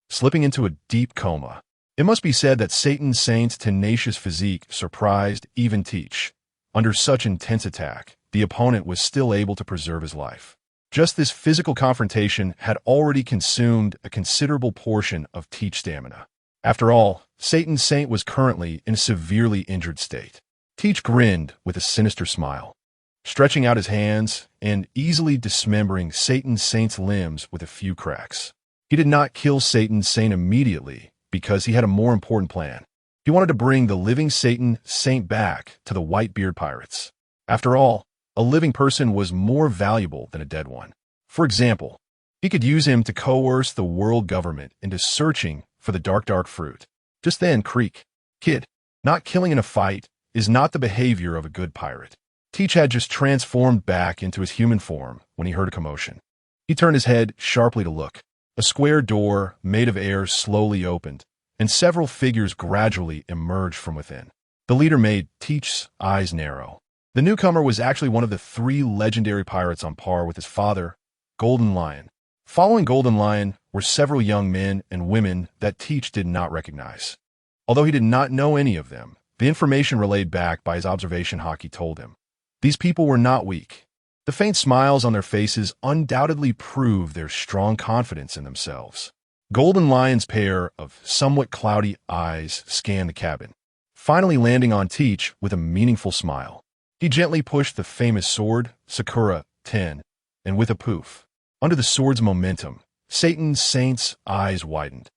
slipping into a deep coma. It must be said that Satan Saint's tenacious physique surprised even Teach. Under such intense attack, the opponent was still able to preserve his life. Just this physical confrontation had already consumed a considerable portion of Teach's stamina. After all, Satan Saint was currently in a severely injured state. Teach grinned with a sinister smile, stretching out his hands and easily dismembering Satan Saint's limbs with a few cracks. He did not kill Satan Saint immediately because he had a more important plan. He wanted to bring the living Satan Saint back to the Whitebeard pirates. After all, a living person was more valuable than a dead one. For example, he could use him to coerce the world government into searching for the dark fruit. Just then, Creek, "Kid, not killing in a fight is not the behavior of a good pirate." Teach had just transformed back into his human form when he heard a commotion. He turned his head sharply to look. A square door made of air slowly opened, and several figures gradually emerged from within. The leader made Teach's eyes narrow. The newcomer was actually one of the 3 legendary pirates on par with his father, Golden Lion. Following Golden Lion were several young men and women that Teach did not recognize. Although he did not know any of them, the information relayed back by his observation Haki told him. These people were not weak. The faint smiles on their faces undoubtedly proved their strong confidence in themselves. Golden Lion's pair of somewhat cloudy eyes scanned the cabin, finally landing on Teach with a meaningful smile. He gently pushed the famous sword, Sakura 10, and with a poof, under the sword's momentum, Satan Saint's eyes widened,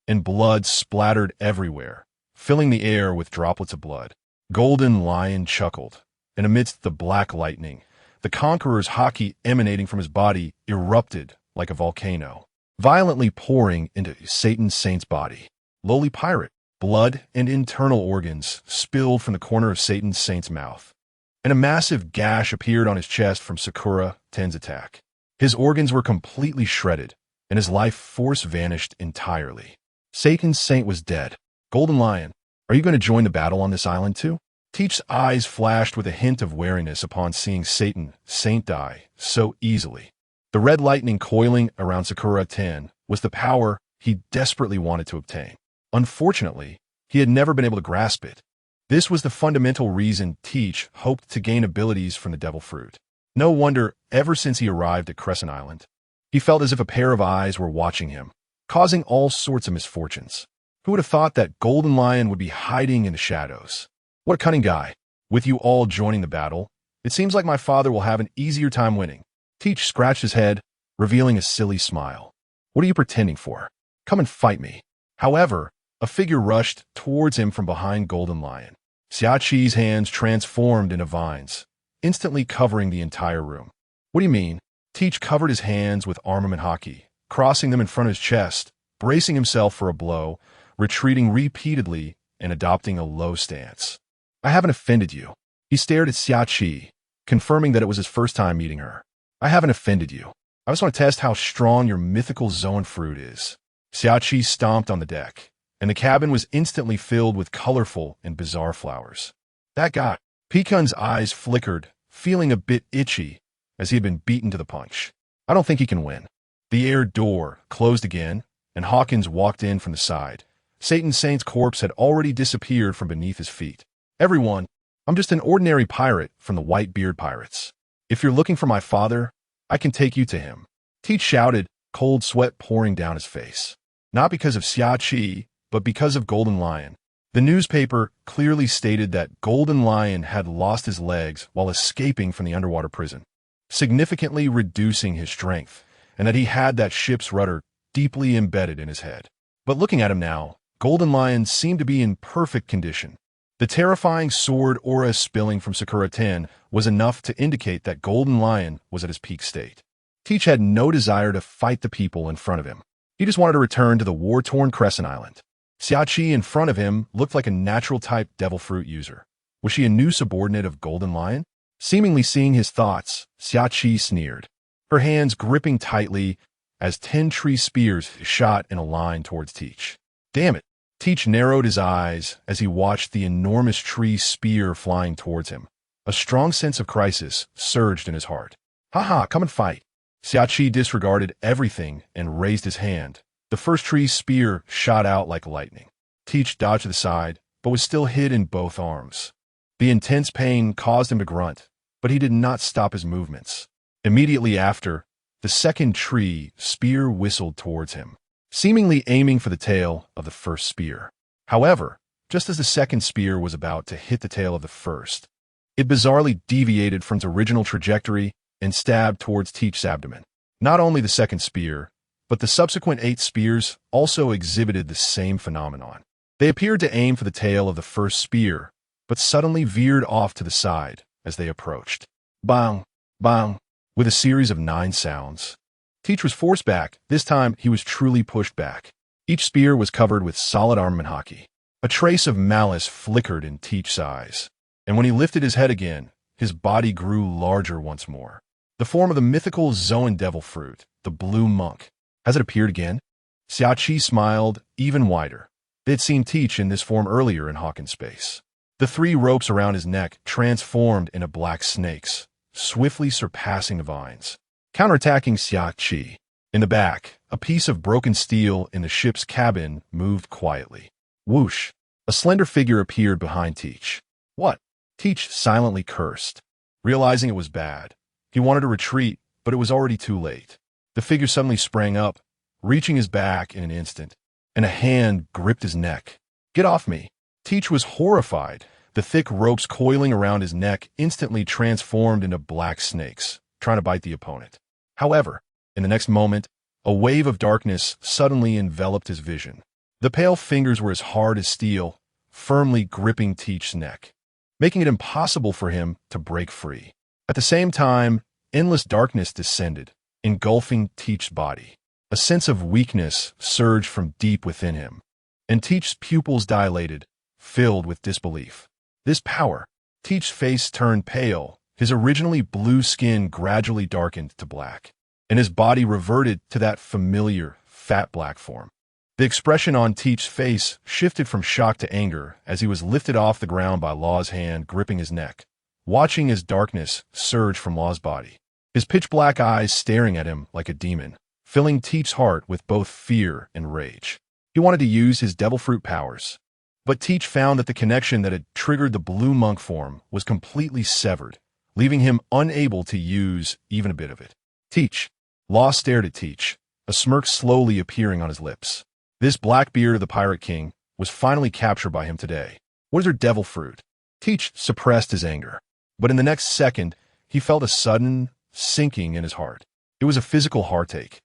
and blood splattered everywhere, filling the air with droplets of blood. Golden Lion chuckled, and amidst the black lightning, the Conqueror's Haki emanating from his body erupted like a volcano, violently pouring into Satan Saint's body. Lowly pirate, blood and internal organs spilled from the corner of Satan Saint's mouth, and a massive gash appeared on his chest from Sakura 10's attack. His organs were completely shredded, and his life force vanished entirely. Satan Saint was dead. Golden Lion, are you going to join the battle on this island too? Teach's eyes flashed with a hint of wariness upon seeing Satan Saint die so easily. The red lightning coiling around Sakura 10 was the power he desperately wanted to obtain. Unfortunately, he had never been able to grasp it. This was the fundamental reason Teach hoped to gain abilities from the Devil Fruit. No wonder, ever since he arrived at Crescent Island, he felt as if a pair of eyes were watching him, causing all sorts of misfortunes. Who would have thought that Golden Lion would be hiding in the shadows? What a cunning guy. With you all joining the battle, it seems like my father will have an easier time winning. Teach scratched his head, revealing a silly smile. What are you pretending for? Come and fight me. However, a figure rushed towards him from behind Golden Lion. Xiaqi's hands transformed into vines, instantly covering the entire room. What do you mean? Teach covered his hands with armament Haki, crossing them in front of his chest, bracing himself for a blow, retreating repeatedly, and adopting a low stance. I haven't offended you. He stared at Xiaqi, confirming that it was his first time meeting her. I haven't offended you. I just want to test how strong your mythical Zoan fruit is. Xiaqi stomped on the deck, and the cabin was instantly filled with colorful and bizarre flowers. That guy. Pecan's eyes flickered, feeling a bit itchy as he had been beaten to the punch. I don't think he can win. The air door closed again, and Hawkins walked in from the side. Satan Saint's corpse had already disappeared from beneath his feet. Everyone, I'm just an ordinary pirate from the Whitebeard Pirates. If you're looking for my father, I can take you to him. Teach shouted, cold sweat pouring down his face. Not because of Xiaqi, but because of Golden Lion. The newspaper clearly stated that Golden Lion had lost his legs while escaping from the underwater prison, significantly reducing his strength, and that he had that ship's rudder deeply embedded in his head. But looking at him now, Golden Lion seemed to be in perfect condition. The terrifying sword aura spilling from Sakura 10 was enough to indicate that Golden Lion was at his peak state. Teach had no desire to fight the people in front of him. He just wanted to return to the war-torn Crescent Island. Xiaoqi in front of him looked like a natural-type devil fruit user. Was she a new subordinate of Golden Lion? Seemingly seeing his thoughts, Xiaoqi sneered, her hands gripping tightly as 10 tree spears shot in a line towards Teach. Damn it! Teach narrowed his eyes as he watched the enormous tree spear flying towards him. A strong sense of crisis surged in his heart. Haha, come and fight. Xiaoqi disregarded everything and raised his hand. The first tree spear shot out like lightning. Teach dodged to the side, but was still hit in both arms. The intense pain caused him to grunt, but he did not stop his movements. Immediately after, the second tree spear whistled towards him, seemingly aiming for the tail of the first spear. However, just as the second spear was about to hit the tail of the first, it bizarrely deviated from its original trajectory and stabbed towards Teach's abdomen. Not only the second spear, but the subsequent 8 spears also exhibited the same phenomenon. They appeared to aim for the tail of the first spear, but suddenly veered off to the side as they approached. Bang! Bang! With a series of 9 sounds. Teach was forced back. This time, he was truly pushed back. Each spear was covered with solid armament hockey. A trace of malice flickered in Teach's eyes, and when he lifted his head again, his body grew larger once more. The form of the mythical Zoan devil fruit, the blue monk. Has it appeared again? Xiaoqi smiled even wider. They had seen Teach in this form earlier in Hawkins space. The 3 ropes around his neck transformed into black snakes, swiftly surpassing the vines, counterattacking Xiaoqi. In the back, a piece of broken steel in the ship's cabin moved quietly. Whoosh! A slender figure appeared behind Teach. What? Teach silently cursed. Realizing it was bad, he wanted to retreat, but it was already too late. The figure suddenly sprang up, reaching his back in an instant, and a hand gripped his neck. Get off me! Teach was horrified. The thick ropes coiling around his neck instantly transformed into black snakes, trying to bite the opponent. However, in the next moment, a wave of darkness suddenly enveloped his vision. The pale fingers were as hard as steel, firmly gripping Teach's neck, making it impossible for him to break free. At the same time, endless darkness descended, engulfing Teach's body. A sense of weakness surged from deep within him, and Teach's pupils dilated, filled with disbelief. This power. Teach's face turned pale, his originally blue skin gradually darkened to black, and his body reverted to that familiar, fat black form. The expression on Teach's face shifted from shock to anger as he was lifted off the ground by Law's hand gripping his neck, watching as darkness surged from Law's body, his pitch-black eyes staring at him like a demon, filling Teach's heart with both fear and rage. He wanted to use his devil fruit powers, but Teach found that the connection that had triggered the blue monk form was completely severed, leaving him unable to use even a bit of it. Teach. Law stared at Teach, a smirk slowly appearing on his lips. This Blackbeard of the Pirate King was finally captured by him today. What is her devil fruit? Teach suppressed his anger, but in the next second, he felt a sudden sinking in his heart. It was a physical heartache.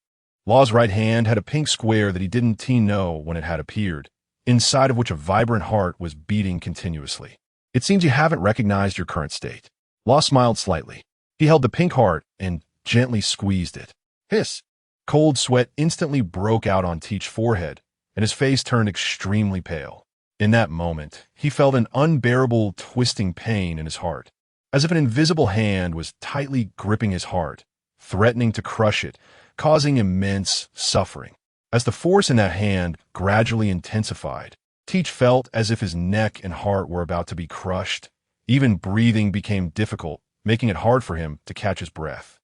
Law's right hand had a pink square that he didn't know when it had appeared, inside of which a vibrant heart was beating continuously. It seems you haven't recognized your current state. Law smiled slightly. He held the pink heart and gently squeezed it. Hiss! Cold sweat instantly broke out on Teach's forehead, and his face turned extremely pale. In that moment, he felt an unbearable twisting pain in his heart, as if an invisible hand was tightly gripping his heart, threatening to crush it, causing immense suffering. As the force in that hand gradually intensified, Teach felt as if his neck and heart were about to be crushed. Even breathing became difficult, making it hard for him to catch his breath.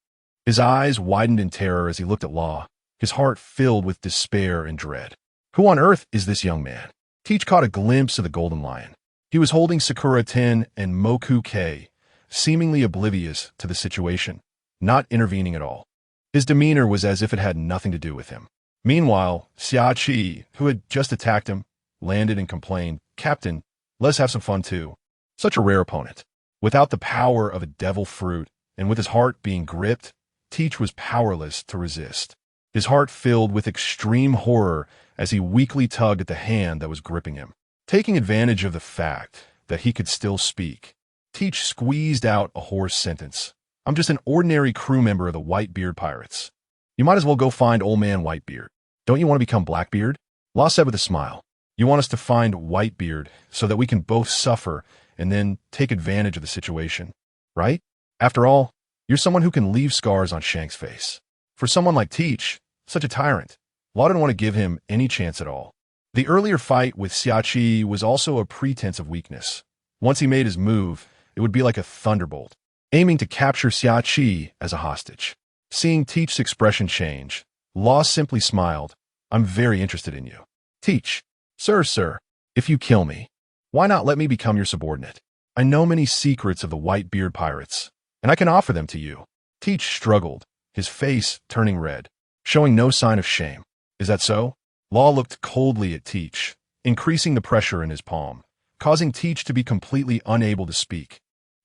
His eyes widened in terror as he looked at Law, his heart filled with despair and dread. Who on earth is this young man? Teach caught a glimpse of the Golden Lion. He was holding Sakura 10 and Moku K, seemingly oblivious to the situation, not intervening at all. His demeanor was as if it had nothing to do with him. Meanwhile, Xiaoqi, who had just attacked him, landed and complained, "Captain, let's have some fun too." Such a rare opponent. Without the power of a devil fruit, and with his heart being gripped, Teach was powerless to resist. His heart filled with extreme horror as he weakly tugged at the hand that was gripping him. Taking advantage of the fact that he could still speak, Teach squeezed out a hoarse sentence. "I'm just an ordinary crew member of the Whitebeard Pirates." "You might as well go find old man Whitebeard. Don't you want to become Blackbeard?" Law said with a smile. "You want us to find Whitebeard so that we can both suffer and then take advantage of the situation, right? After all, you're someone who can leave scars on Shank's face." For someone like Teach, such a tyrant, Law didn't want to give him any chance at all. The earlier fight with Xiachi was also a pretense of weakness. Once he made his move, it would be like a thunderbolt, aiming to capture Xiachi as a hostage. Seeing Teach's expression change, Law simply smiled. "I'm very interested in you." Teach, Sir, if you kill me, why not let me become your subordinate? I know many secrets of the Whitebeard Pirates, and I can offer them to you." Teach struggled, his face turning red, showing no sign of shame. "Is that so?" Law looked coldly at Teach, increasing the pressure in his palm, causing Teach to be completely unable to speak,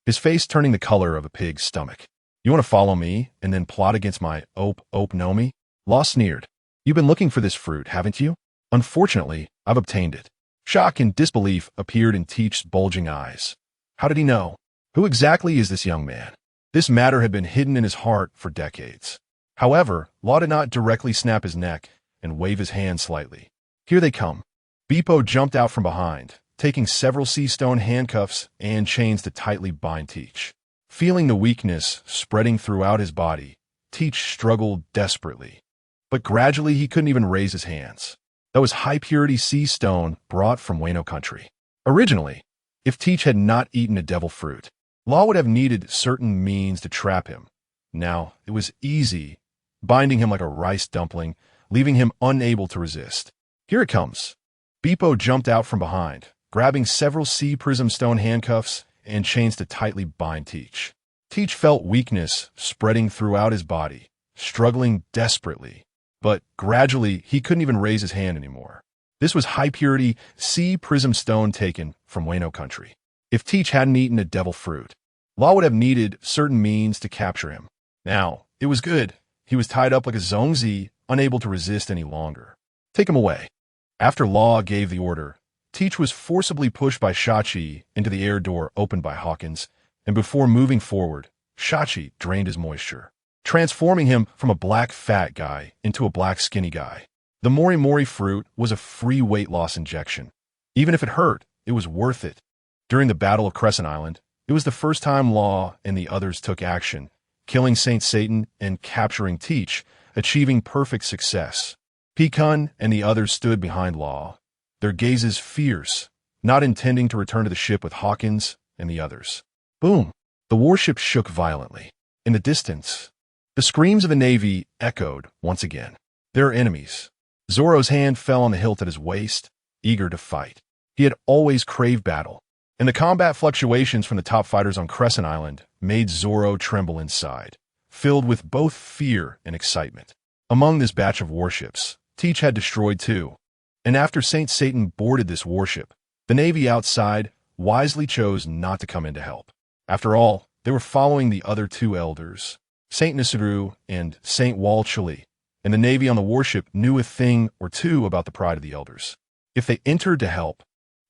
his face turning the color of a pig's stomach. "You want to follow me and then plot against my Ope Ope Nomi?" Law sneered. "You've been looking for this fruit, haven't you? Unfortunately, I've obtained it." Shock and disbelief appeared in Teach's bulging eyes. How did he know? Who exactly is this young man? This matter had been hidden in his heart for decades. However, Law did not directly snap his neck and wave his hand slightly. "Here they come." Beepo jumped out from behind, taking several sea stone handcuffs and chains to tightly bind Teach. Feeling the weakness spreading throughout his body, Teach struggled desperately. But gradually he couldn't even raise his hands. That was high-purity sea stone brought from Wano country. Originally, if Teach had not eaten a devil fruit, Law would have needed certain means to trap him. Now, it was easy, binding him like a rice dumpling, leaving him unable to resist. "Here it comes." Beepo jumped out from behind, grabbing several sea prism stone handcuffs and chains to tightly bind Teach. Teach felt weakness spreading throughout his body, struggling desperately. But gradually, he couldn't even raise his hand anymore. This was high-purity sea prism stone taken from Wano country. If Teach hadn't eaten a devil fruit, Law would have needed certain means to capture him. Now, it was good. He was tied up like a zongzi, unable to resist any longer. "Take him away." After Law gave the order, Teach was forcibly pushed by Shachi into the air door opened by Hawkins, and before moving forward, Shachi drained his moisture, transforming him from a black fat guy into a black skinny guy. The Mori Mori fruit was a free weight loss injection. Even if it hurt, it was worth it. During the Battle of Crescent Island, it was the first time Law and the others took action, killing Saint Satan and capturing Teach, achieving perfect success. Pecan and the others stood behind Law, their gazes fierce, not intending to return to the ship with Hawkins and the others. Boom! The warship shook violently. In the distance, the screams of the Navy echoed once again. Their enemies. Zoro's hand fell on the hilt at his waist, eager to fight. He had always craved battle, and the combat fluctuations from the top fighters on Crescent Island made Zoro tremble inside, filled with both fear and excitement. Among this batch of warships, Teach had destroyed two, and after Saint Satan boarded this warship, the Navy outside wisely chose not to come in to help. After all, they were following the other two elders, Saint Nisuru and Saint Walchili, and the Navy on the warship knew a thing or two about the pride of the elders. If they entered to help,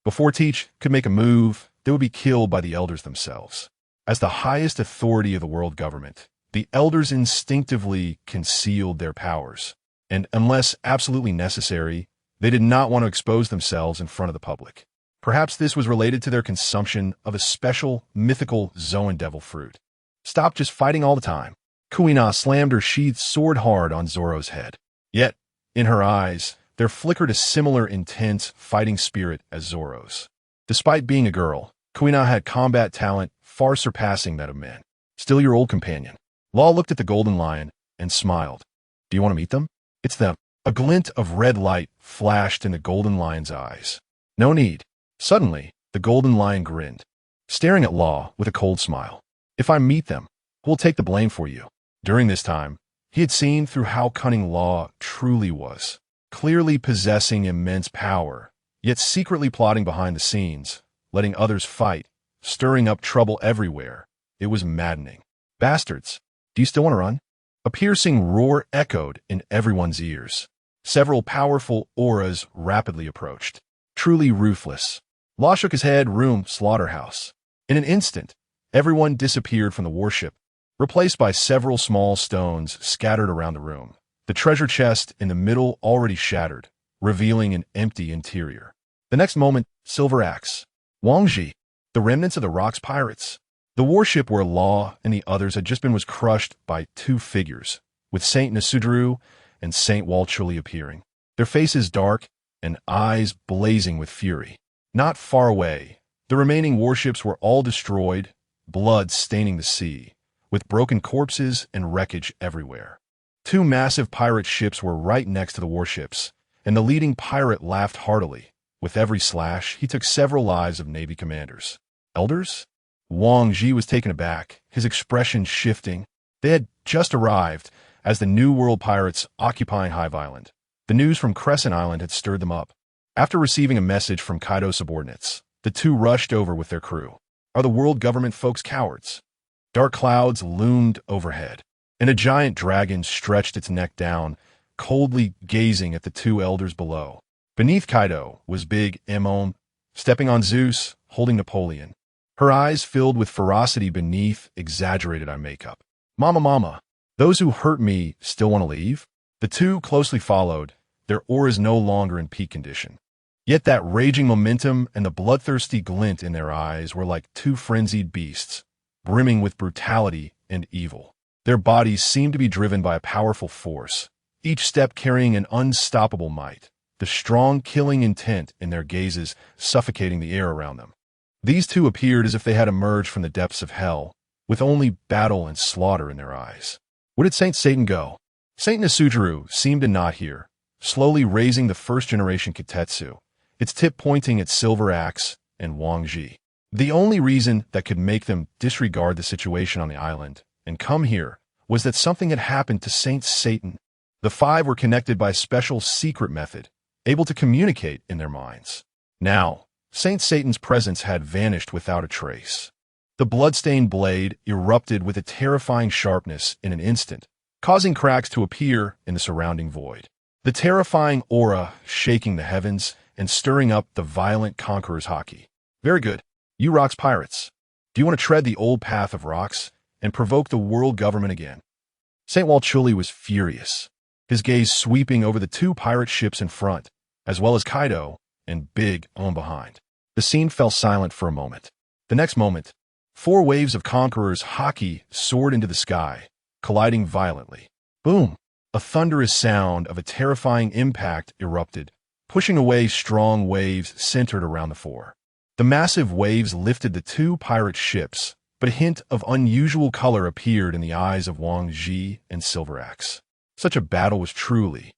before Teach could make a move, they would be killed by the elders themselves. As the highest authority of the world government, the elders instinctively concealed their powers, and unless absolutely necessary, they did not want to expose themselves in front of the public. Perhaps this was related to their consumption of a special, mythical Zoan devil fruit. "Stop just fighting all the time." Kuina slammed her sheathed sword hard on Zoro's head. Yet, in her eyes, there flickered a similar intense fighting spirit as Zoro's. Despite being a girl, Kuina had combat talent far surpassing that of men. "Still your old companion." Law looked at the Golden Lion and smiled. "Do you want to meet them?" "It's them." A glint of red light flashed in the Golden Lion's eyes. "No need." Suddenly, the Golden Lion grinned, staring at Law with a cold smile. "If I meet them, we'll take the blame for you." During this time, he had seen through how cunning Law truly was, clearly possessing immense power, yet secretly plotting behind the scenes, letting others fight, stirring up trouble everywhere. It was maddening. Bastards! Do you still want to run? A piercing roar echoed in everyone's ears. Several powerful auras rapidly approached. Truly ruthless. Law shook his head. Room slaughterhouse. In an instant, everyone disappeared from the warship, replaced by several small stones scattered around the room. The treasure chest in the middle already shattered, revealing an empty interior. The next moment, Silver Axe. Wang Ji, the remnants of the Rock's pirates. The warship where Law and the others had just been was crushed by two figures, with Saint Nasudru and Saint Walchuli appearing, their faces dark and eyes blazing with fury. Not far away, the remaining warships were all destroyed, blood staining the sea, with broken corpses and wreckage everywhere. Two massive pirate ships were right next to the warships, and the leading pirate laughed heartily. With every slash, he took several lives of Navy commanders. Elders? Wang Ji was taken aback, his expression shifting. They had just arrived as the New World pirates occupying Hive Island. The news from Crescent Island had stirred them up. After receiving a message from Kaido's subordinates, the two rushed over with their crew. Are the world government folks cowards? Dark clouds loomed overhead, and a giant dragon stretched its neck down, coldly gazing at the two elders below. Beneath Kaido was Big Emon, stepping on Zeus, holding Napoleon. Her eyes filled with ferocity beneath exaggerated eye makeup. Mama, those who hurt me still want to leave? The two closely followed, their auras no longer in peak condition. Yet that raging momentum and the bloodthirsty glint in their eyes were like two frenzied beasts, brimming with brutality and evil. Their bodies seemed to be driven by a powerful force, each step carrying an unstoppable might, the strong killing intent in their gazes suffocating the air around them. These two appeared as if they had emerged from the depths of hell, with only battle and slaughter in their eyes. Where did Saint Satan go? Saint Nasudru seemed to not hear, slowly raising the first-generation Kitetsu, its tip pointing at Silver Axe and Wang Ji. The only reason that could make them disregard the situation on the island and come here was that something had happened to Saint Satan. The five were connected by a special secret method, able to communicate in their minds. Now, Saint Satan's presence had vanished without a trace. The bloodstained blade erupted with a terrifying sharpness in an instant, causing cracks to appear in the surrounding void. The terrifying aura shaking the heavens and stirring up the violent conqueror's haki. Very good. You Rock's pirates. Do you want to tread the old path of rocks and provoke the world government again? Saint Walchuli was furious, his gaze sweeping over the two pirate ships in front, as well as Kaido and Big On behind. The scene fell silent for a moment. The next moment, four waves of Conqueror's haki soared into the sky, colliding violently. Boom! A thunderous sound of a terrifying impact erupted, pushing away strong waves centered around the four. The massive waves lifted the two pirate ships, but a hint of unusual color appeared in the eyes of Wang Ji and Silver Axe. Such a battle was truly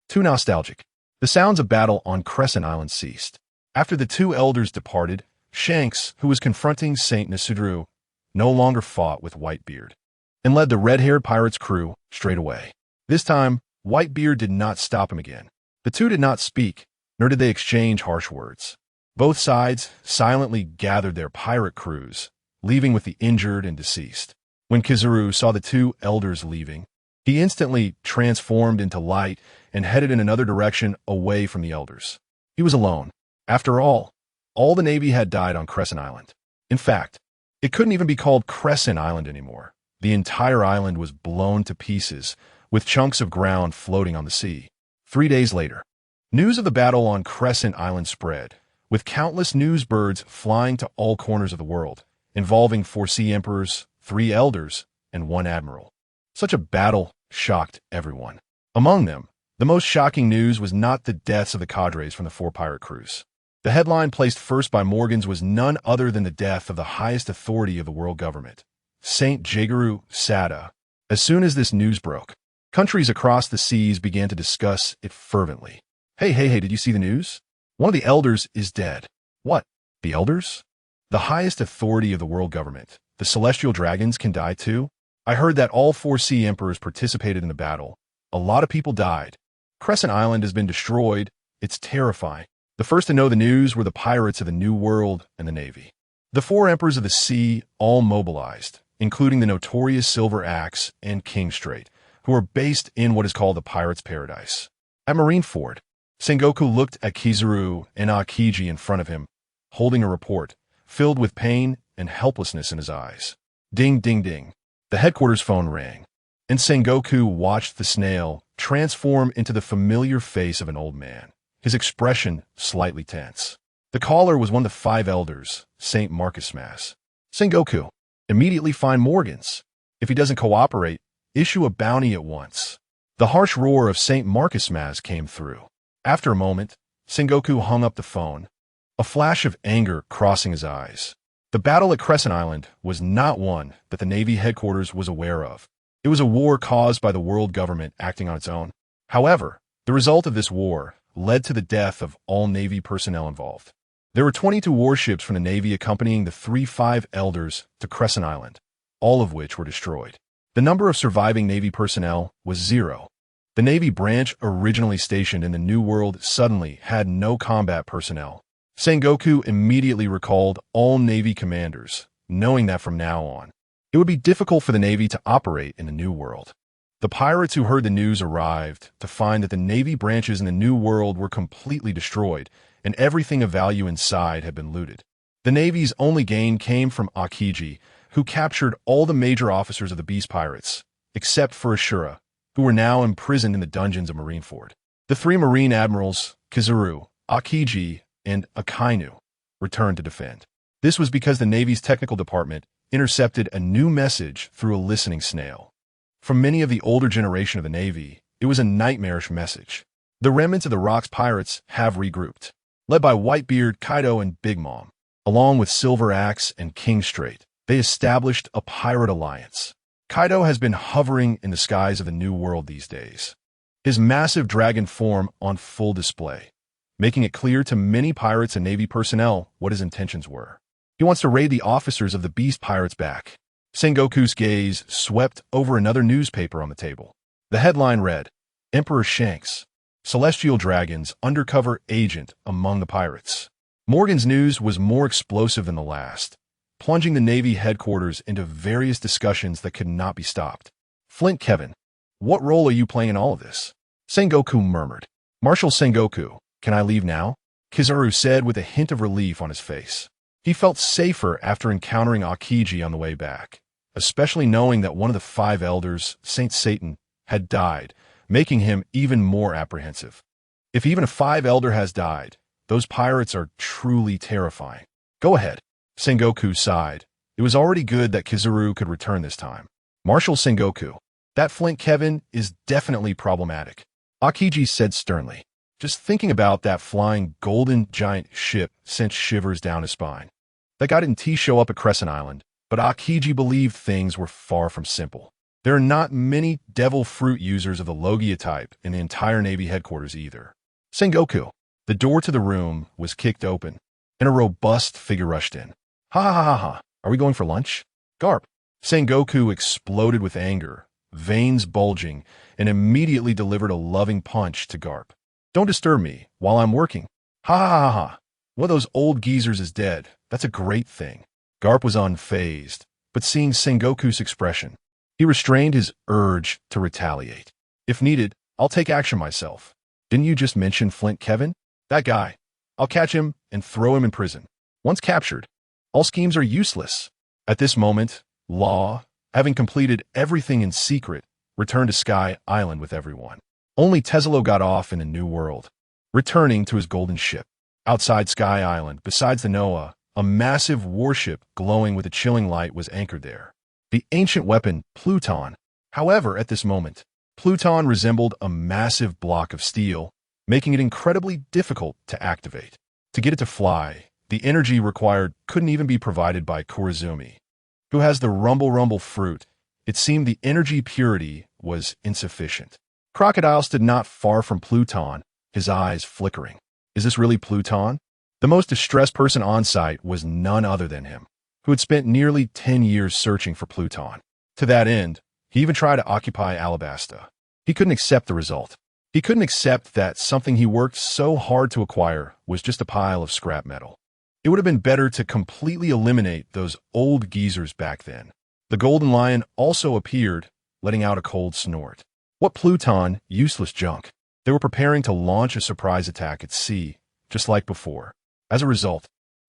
too nostalgic. The sounds of battle on Crescent Island ceased. After the two elders departed, Shanks, who was confronting Saint Nasudru, no longer fought with Whitebeard, and led the red-haired pirate's crew straight away. This time, Whitebeard did not stop him again. The two did not speak, nor did they exchange harsh words. Both sides silently gathered their pirate crews, leaving with the injured and deceased. When Kizaru saw the two elders leaving, he instantly transformed into light and headed in another direction away from the elders. He was alone. After all the Navy had died on Crescent Island. In fact, it couldn't even be called Crescent Island anymore. The entire island was blown to pieces, with chunks of ground floating on the sea. 3 days later, news of the battle on Crescent Island spread, with countless news birds flying to all corners of the world, involving 4 sea emperors, 3 elders, and 1 admiral. Such a battle shocked everyone. Among them, the most shocking news was not the deaths of the cadres from the 4 pirate crews. The headline placed first by Morgans was none other than the death of the highest authority of the world government, Saint Jiguru Sada. As soon as this news broke, countries across the seas began to discuss it fervently. Hey, did you see the news? One of the elders is dead. What? The elders? The highest authority of the world government. The celestial dragons can die too? I heard that all 4 sea emperors participated in the battle. A lot of people died. Crescent Island has been destroyed. It's terrifying. The first to know the news were the pirates of the New World and the Navy. The four emperors of the sea all mobilized, including the notorious Silver Axe and King Strait, who are based in what is called the Pirates' Paradise. At Marineford, Sengoku looked at Kizaru and Aokiji in front of him, holding a report, filled with pain and helplessness in his eyes. Ding, ding, ding. The headquarters phone rang, and Sengoku watched the snail transform into the familiar face of an old man, his expression slightly tense. The caller was one of the five elders, St. Marcus Mass. Sengoku, immediately find Morgans. If he doesn't cooperate, issue a bounty at once. The harsh roar of St. Marcus Mass came through. After a moment, Sengoku hung up the phone, a flash of anger crossing his eyes. The battle at Crescent Island was not one that the Navy headquarters was aware of. It was a war caused by the world government acting on its own. However, the result of this war led to the death of all Navy personnel involved. There were 22 warships from the Navy accompanying the 3-5 elders to Crescent Island, all of which were destroyed. The number of surviving Navy personnel was 0. The Navy branch originally stationed in the New World suddenly had no combat personnel. Sengoku immediately recalled all Navy commanders, knowing that from now on, it would be difficult for the Navy to operate in the New World. The pirates who heard the news arrived to find that the Navy branches in the New World were completely destroyed, and everything of value inside had been looted. The Navy's only gain came from Aokiji, who captured all the major officers of the Beast Pirates, except for Ashura, who were now imprisoned in the dungeons of Marineford. The three Marine admirals, Kizaru, Aokiji, and Akainu, returned to defend. This was because the Navy's technical department intercepted a new message through a listening snail. From many of the older generation of the Navy, it was a nightmarish message. The remnants of the Rocks pirates have regrouped, led by Whitebeard, Kaido, and Big Mom. Along with Silver Axe and King Strait, they established a pirate alliance. Kaido has been hovering in the skies of the New World these days, his massive dragon form on full display, making it clear to many pirates and Navy personnel what his intentions were. He wants to raid the officers of the Beast Pirates back. Sengoku's gaze swept over another newspaper on the table. The headline read, Emperor Shanks, Celestial Dragon's undercover agent among the pirates. Morgan's news was more explosive than the last, plunging the Navy headquarters into various discussions that could not be stopped. Flint Kevin, what role are you playing in all of this? Sengoku murmured. Marshal Sengoku, can I leave now? Kizaru said with a hint of relief on his face. He felt safer after encountering Aokiji on the way back, especially knowing that one of the 5 elders, Saint Satan, had died, making him even more apprehensive. If even a 5 elder has died, those pirates are truly terrifying. Go ahead. Sengoku sighed. It was already good that Kizaru could return this time. Marshal Sengoku, that Flint Kevin is definitely problematic. Aokiji said sternly. Just thinking about that flying golden giant ship sent shivers down his spine. That guy didn't show up at Crescent Island, but Aokiji believed things were far from simple. There are not many devil fruit users of the Logia type in the entire Navy headquarters either. Sengoku. The door to the room was kicked open, and a robust figure rushed in. Ha ha ha ha, are we going for lunch? Garp. Sengoku exploded with anger, veins bulging, and immediately delivered a loving punch to Garp. Don't disturb me while I'm working. Ha ha ha ha. One of those old geezers is dead. That's a great thing. Garp was unfazed, but seeing Sengoku's expression, he restrained his urge to retaliate. If needed, I'll take action myself. Didn't you just mention Flint Kevin? That guy. I'll catch him and throw him in prison. Once captured, all schemes are useless. At this moment, Law, having completed everything in secret, returned to Sky Island with everyone. Only Tesla got off in a new world, returning to his golden ship. Outside Sky Island, besides the Noah, a massive warship glowing with a chilling light was anchored there. The ancient weapon, Pluton. However, at this moment, Pluton resembled a massive block of steel, making it incredibly difficult to activate. To get it to fly, the energy required couldn't even be provided by Kurizumi, who has the rumble fruit. It seemed the energy purity was insufficient. Crocodile stood not far from Pluton, his eyes flickering. Is this really Pluton? The most distressed person on site was none other than him, who had spent nearly 10 years searching for Pluton. To that end, he even tried to occupy Alabasta. He couldn't accept the result. He couldn't accept that something he worked so hard to acquire was just a pile of scrap metal. It would have been better to completely eliminate those old geezers back then. The Golden Lion also appeared, letting out a cold snort. What Pluton, useless junk. They were preparing to launch a surprise attack at sea, just like before. As a result,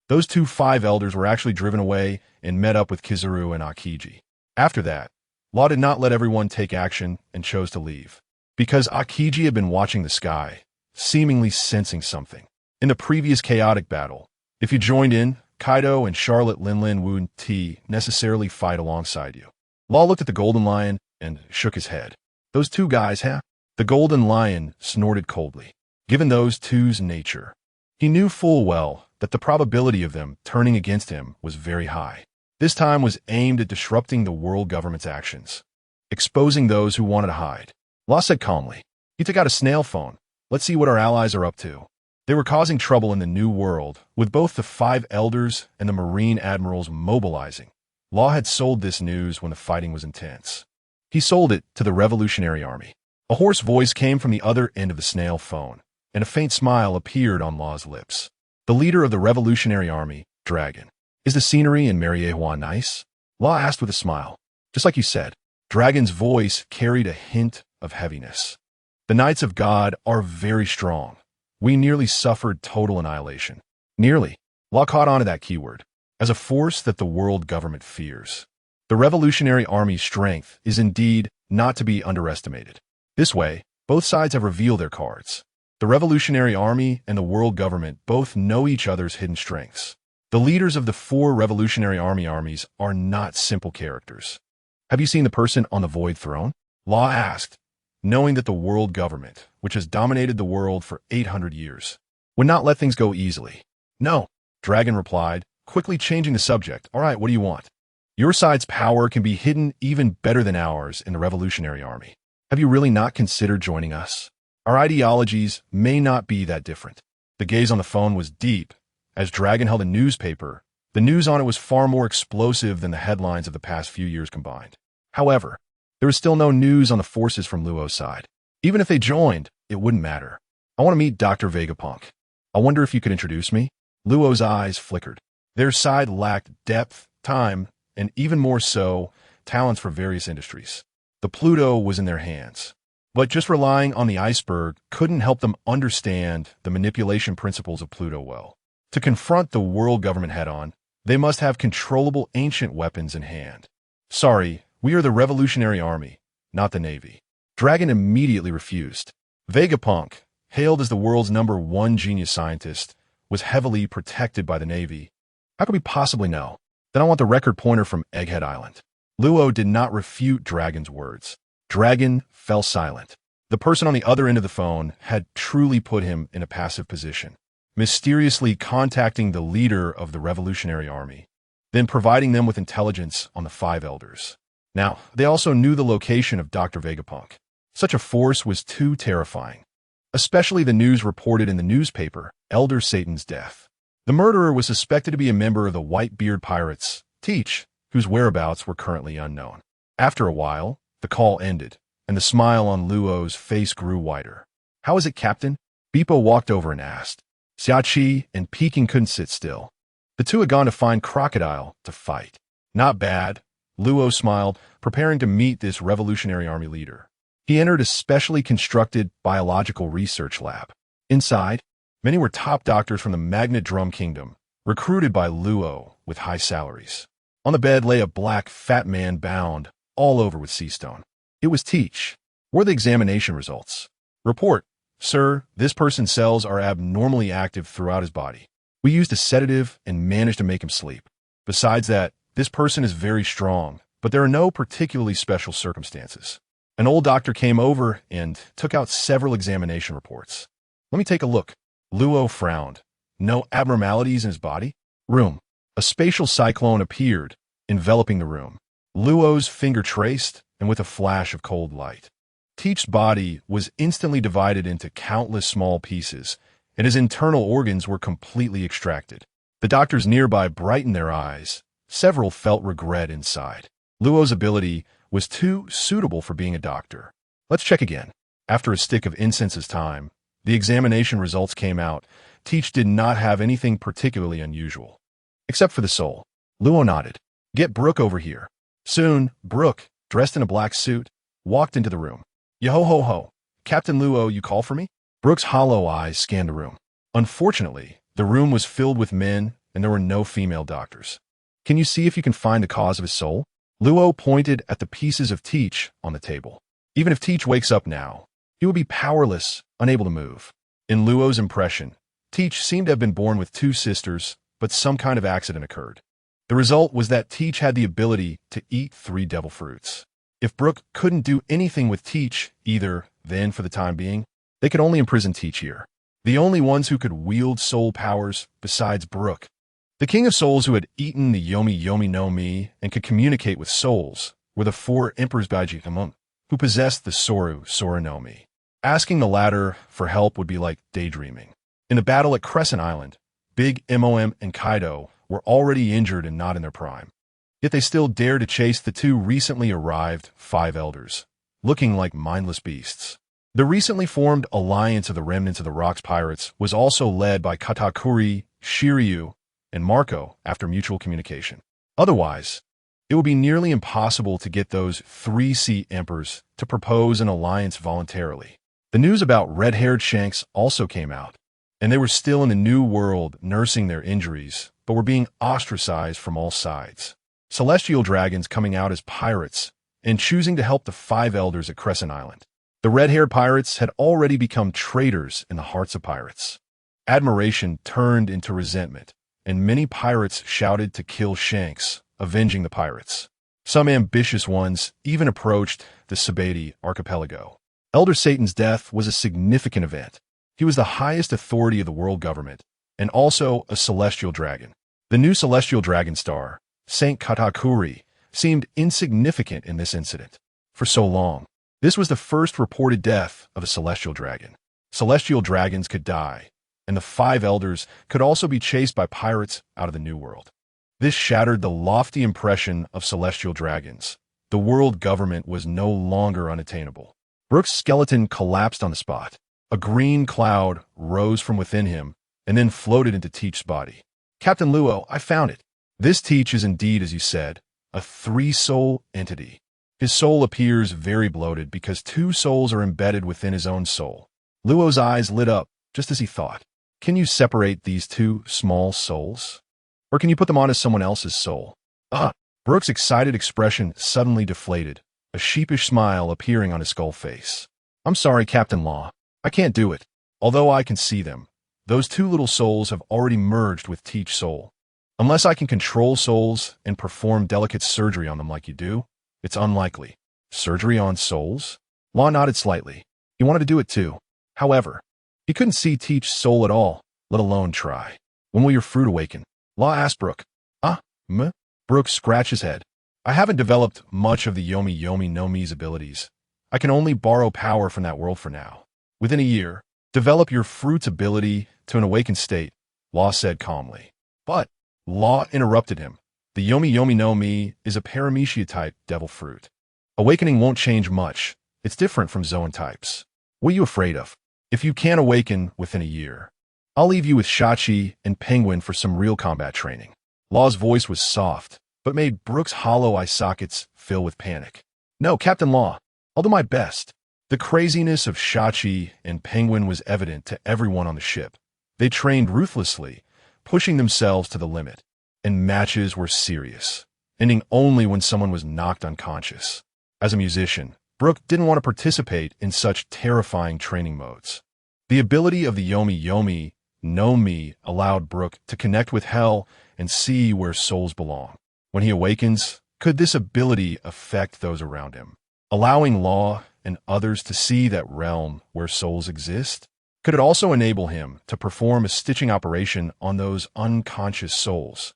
those two five elders were actually driven away and met up with Kizaru and Akiji. After that, Law did not let everyone take action and chose to leave. Because Akiji had been watching the sky, seemingly sensing something. In the previous chaotic battle, if you joined in, Kaido and Charlotte Linlin Wu Ti necessarily fight alongside you. Law looked at the Golden Lion and shook his head. Those two guys, huh? The Golden Lion snorted coldly. Given those two's nature, he knew full well that the probability of them turning against him was very high. This time was aimed at disrupting the world government's actions, exposing those who wanted to hide. Law said calmly, "He took out a snail phone. Let's see what our allies are up to." They were causing trouble in the New World, with both the five elders and the Marine admirals mobilizing. Law had sold this news when the fighting was intense. He sold it to the Revolutionary Army. A hoarse voice came from the other end of the snail phone, and a faint smile appeared on Law's lips. The leader of the Revolutionary Army, Dragon. "Is the scenery in Mariehua nice?" Law asked with a smile. "Just like you said." Dragon's voice carried a hint of heaviness. "The Knights of God are very strong. We nearly suffered total annihilation." Nearly. Law caught on to that keyword. As a force that the world government fears. The Revolutionary Army's strength is indeed not to be underestimated. This way, both sides have revealed their cards. The Revolutionary Army and the world government both know each other's hidden strengths. The leaders of the four Revolutionary Army armies are not simple characters. "Have you seen the person on the Void Throne?" Law asked, knowing that the world government, which has dominated the world for 800 years, would not let things go easily. "No," Dragon replied, quickly changing the subject. "All right, what do you want?" "Your side's power can be hidden even better than ours in the Revolutionary Army. Have you really not considered joining us? Our ideologies may not be that different." The gaze on the phone was deep. As Dragon held a newspaper, the news on it was far more explosive than the headlines of the past few years combined. However, there was still no news on the forces from Luo's side. Even if they joined, it wouldn't matter. "I want to meet Dr. Vegapunk. I wonder if you could introduce me?" Luo's eyes flickered. Their side lacked depth, time, and even more so, talents for various industries. The Pluto was in their hands. But just relying on the iceberg couldn't help them understand the manipulation principles of Pluto well. To confront the world government head-on, they must have controllable ancient weapons in hand. "Sorry, we are the Revolutionary Army, not the Navy." Dragon immediately refused. Vegapunk, hailed as the world's #1 genius scientist, was heavily protected by the Navy. "How could we possibly know? Then I want the record pointer from Egghead Island." Luo did not refute Dragon's words. Dragon fell silent. The person on the other end of the phone had truly put him in a passive position, mysteriously contacting the leader of the Revolutionary Army, then providing them with intelligence on the five elders. Now, they also knew the location of Dr. Vegapunk. Such a force was too terrifying, especially the news reported in the newspaper, Elder Satan's death. The murderer was suspected to be a member of the Whitebeard Pirates, Teach, whose whereabouts were currently unknown. After a while, the call ended, and the smile on Luo's face grew wider. "How is it, Captain?" Beepo walked over and asked. Xiachi and Peking couldn't sit still. The two had gone to find Crocodile to fight. "Not bad," Luo smiled, preparing to meet this Revolutionary Army leader. He entered a specially constructed biological research lab. Inside, many were top doctors from the Magnet Drum Kingdom, recruited by Luo with high salaries. On the bed lay a black, fat man bound all over with sea stone. It was Teach. "Were the examination results?" "Report. Sir, this person's cells are abnormally active throughout his body. We used a sedative and managed to make him sleep. Besides that, this person is very strong, but there are no particularly special circumstances." An old doctor came over and took out several examination reports. "Let me take a look." Luo frowned. "No abnormalities in his body?" Room. A spatial cyclone appeared, enveloping the room. Luo's finger traced, and with a flash of cold light. Teach's body was instantly divided into countless small pieces, and his internal organs were completely extracted. The doctors nearby brightened their eyes. Several felt regret inside. Luo's ability was too suitable for being a doctor. "Let's check again." After a stick of incense's time, the examination results came out. Teach did not have anything particularly unusual. Except for the soul. Luo nodded. Get Brooke over here. Soon, Brooke, dressed in a black suit, walked into the room. Yo-ho-ho-ho. Captain Luo, you call for me? Brooke's hollow eyes scanned the room. Unfortunately, the room was filled with men, and there were no female doctors. Can you see if you can find the cause of his soul? Luo pointed at the pieces of Teach on the table. Even if Teach wakes up now, he will be powerless, unable to move. In Luo's impression, Teach seemed to have been born with two sisters, but some kind of accident occurred. The result was that Teach had the ability to eat 3 devil fruits. If Brooke couldn't do anything with Teach either, then for the time being, they could only imprison Teach here. The only ones who could wield soul powers besides Brooke. The King of Souls who had eaten the Yomi Yomi no Mi and could communicate with souls were the 4 Emperors Baijikamon, who possessed the Soru Sora no Mi. Asking the latter for help would be like daydreaming. In the battle at Crescent Island, Big Mom and Kaido were already injured and not in their prime. Yet they still dared to chase the 2 recently arrived 5 elders, looking like mindless beasts. The recently formed alliance of the remnants of the Rocks Pirates was also led by Katakuri, Shiryu, and Marco after mutual communication. Otherwise, it would be nearly impossible to get those 3 Sea Emperors to propose an alliance voluntarily. The news about red-haired Shanks also came out, and they were still in the New World nursing their injuries, but were being ostracized from all sides. Celestial dragons coming out as pirates and choosing to help the 5 elders at Crescent Island. The red-haired pirates had already become traitors in the hearts of pirates. Admiration turned into resentment, and many pirates shouted to kill Shanks, avenging the pirates. Some ambitious ones even approached the Sabati archipelago. Elder Satan's death was a significant event. He was the highest authority of the world government, and also a celestial dragon. The new celestial dragon star, Saint Katakuri, seemed insignificant in this incident. For so long, this was the first reported death of a celestial dragon. Celestial dragons could die, and the 5 elders could also be chased by pirates out of the New World. This shattered the lofty impression of celestial dragons. The world government was no longer unattainable. Brooke's skeleton collapsed on the spot. A green cloud rose from within him and then floated into Teach's body. Captain Luo, I found it. This Teach is indeed, as you said, a 3-soul entity. His soul appears very bloated because 2 souls are embedded within his own soul. Luo's eyes lit up, just as he thought. Can you separate these 2 small souls? Or can you put them on as someone else's soul? Brooke's excited expression suddenly deflated, a sheepish smile appearing on his skull face. I'm sorry, Captain Law. I can't do it. Although I can see them, those 2 little souls have already merged with Teach's soul. Unless I can control souls and perform delicate surgery on them like you do, it's unlikely. Surgery on souls? Law nodded slightly. He wanted to do it too. However, he couldn't see Teach's soul at all, let alone try. When will your fruit awaken? Law asked Brooke. Brooke scratched his head. I haven't developed much of the Yomi Yomi no Mi's abilities. I can only borrow power from that world for now. Within a year, develop your fruit's ability to an awakened state, Law said calmly. But Law interrupted him. The Yomi Yomi no Mi is a paramecia-type devil fruit. Awakening won't change much. It's different from Zoan types. What are you afraid of? If you can't awaken within a year, I'll leave you with Shachi and Penguin for some real combat training. Law's voice was soft, but made Brooke's hollow eye sockets fill with panic. No, Captain Law, I'll do my best. The craziness of Shachi and Penguin was evident to everyone on the ship. They trained ruthlessly, pushing themselves to the limit, and matches were serious, ending only when someone was knocked unconscious. As a musician, Brooke didn't want to participate in such terrifying training modes. The ability of the Yomi Yomi no Mi allowed Brooke to connect with hell and see where souls belong. When he awakens, could this ability affect those around him, allowing Law and others to see that realm where souls exist? Could it also enable him to perform a stitching operation on those unconscious souls,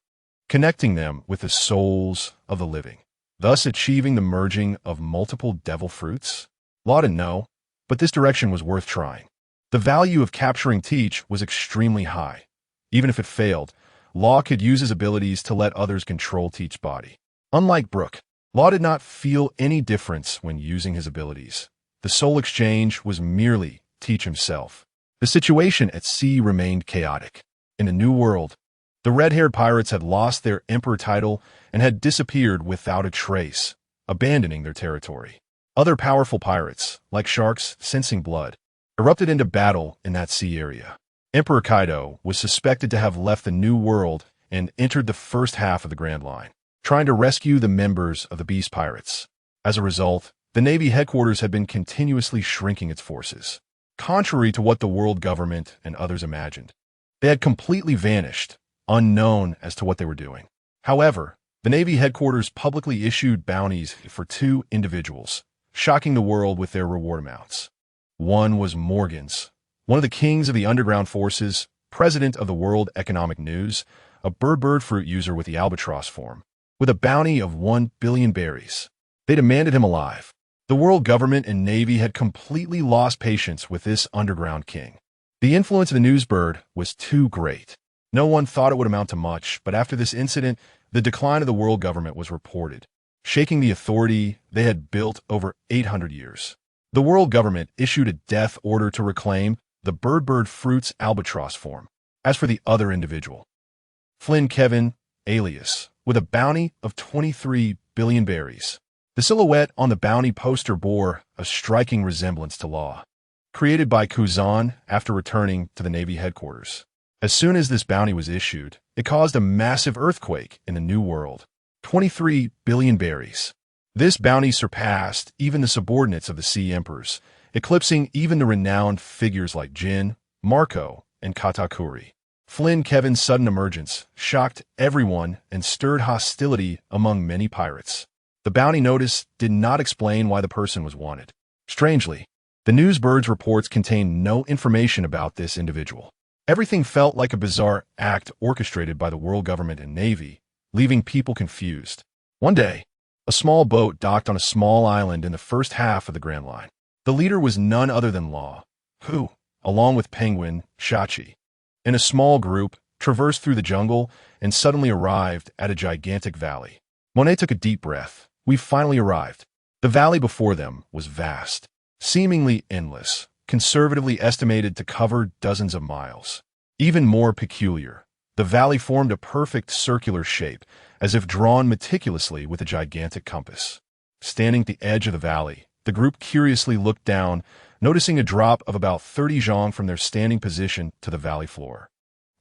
connecting them with the souls of the living, thus achieving the merging of multiple devil fruits? Law didn't know, but this direction was worth trying. The value of capturing Teach was extremely high. Even if it failed, Law could use his abilities to let others control Teach's body. Unlike Brooke, Law did not feel any difference when using his abilities. The soul exchange was merely teach himself. The situation at sea remained chaotic. In the New World, the red-haired pirates had lost their emperor title and had disappeared without a trace, abandoning their territory. Other powerful pirates, like sharks sensing blood, erupted into battle in that sea area. Emperor Kaido was suspected to have left the New World and entered the first half of the Grand Line, trying to rescue the members of the Beast Pirates. As a result, the Navy headquarters had been continuously shrinking its forces. Contrary to what the world government and others imagined, they had completely vanished, unknown as to what they were doing. However, the Navy headquarters publicly issued bounties for 2 individuals, shocking the world with their reward amounts. One was Morgans, one of the kings of the underground forces, president of the World Economic News, a bird fruit user with the albatross form, with a bounty of 1 billion berries. They demanded him alive. The world government and navy had completely lost patience with this underground king. The influence of the newsbird was too great. No one thought it would amount to much, but after this incident, the decline of the world government was reported, shaking the authority they had built over 800 years. The world government issued a death order to reclaim the bird fruit's albatross form. As for the other individual, Flynn Kevin, alias, with a bounty of 23 billion berries. The silhouette on the bounty poster bore a striking resemblance to Law, created by Kuzan after returning to the Navy headquarters. As soon as this bounty was issued, it caused a massive earthquake in the New World. 23 billion berries. This bounty surpassed even the subordinates of the Sea Emperors, eclipsing even the renowned figures like Jin, Marco, and Katakuri. Flynn Kevin's sudden emergence shocked everyone and stirred hostility among many pirates. The bounty notice did not explain why the person was wanted. Strangely, the newsbird's reports contained no information about this individual. Everything felt like a bizarre act orchestrated by the world government and navy, leaving people confused. One day, a small boat docked on a small island in the first half of the Grand Line. The leader was none other than Law, who, along with Penguin, Shachi, in a small group, traversed through the jungle and suddenly arrived at a gigantic valley. Monet took a deep breath. We finally arrived. The valley before them was vast, seemingly endless, conservatively estimated to cover dozens of miles. Even more peculiar, the valley formed a perfect circular shape, as if drawn meticulously with a gigantic compass. Standing at the edge of the valley, the group curiously looked down, noticing a drop of about 30 zhong from their standing position to the valley floor.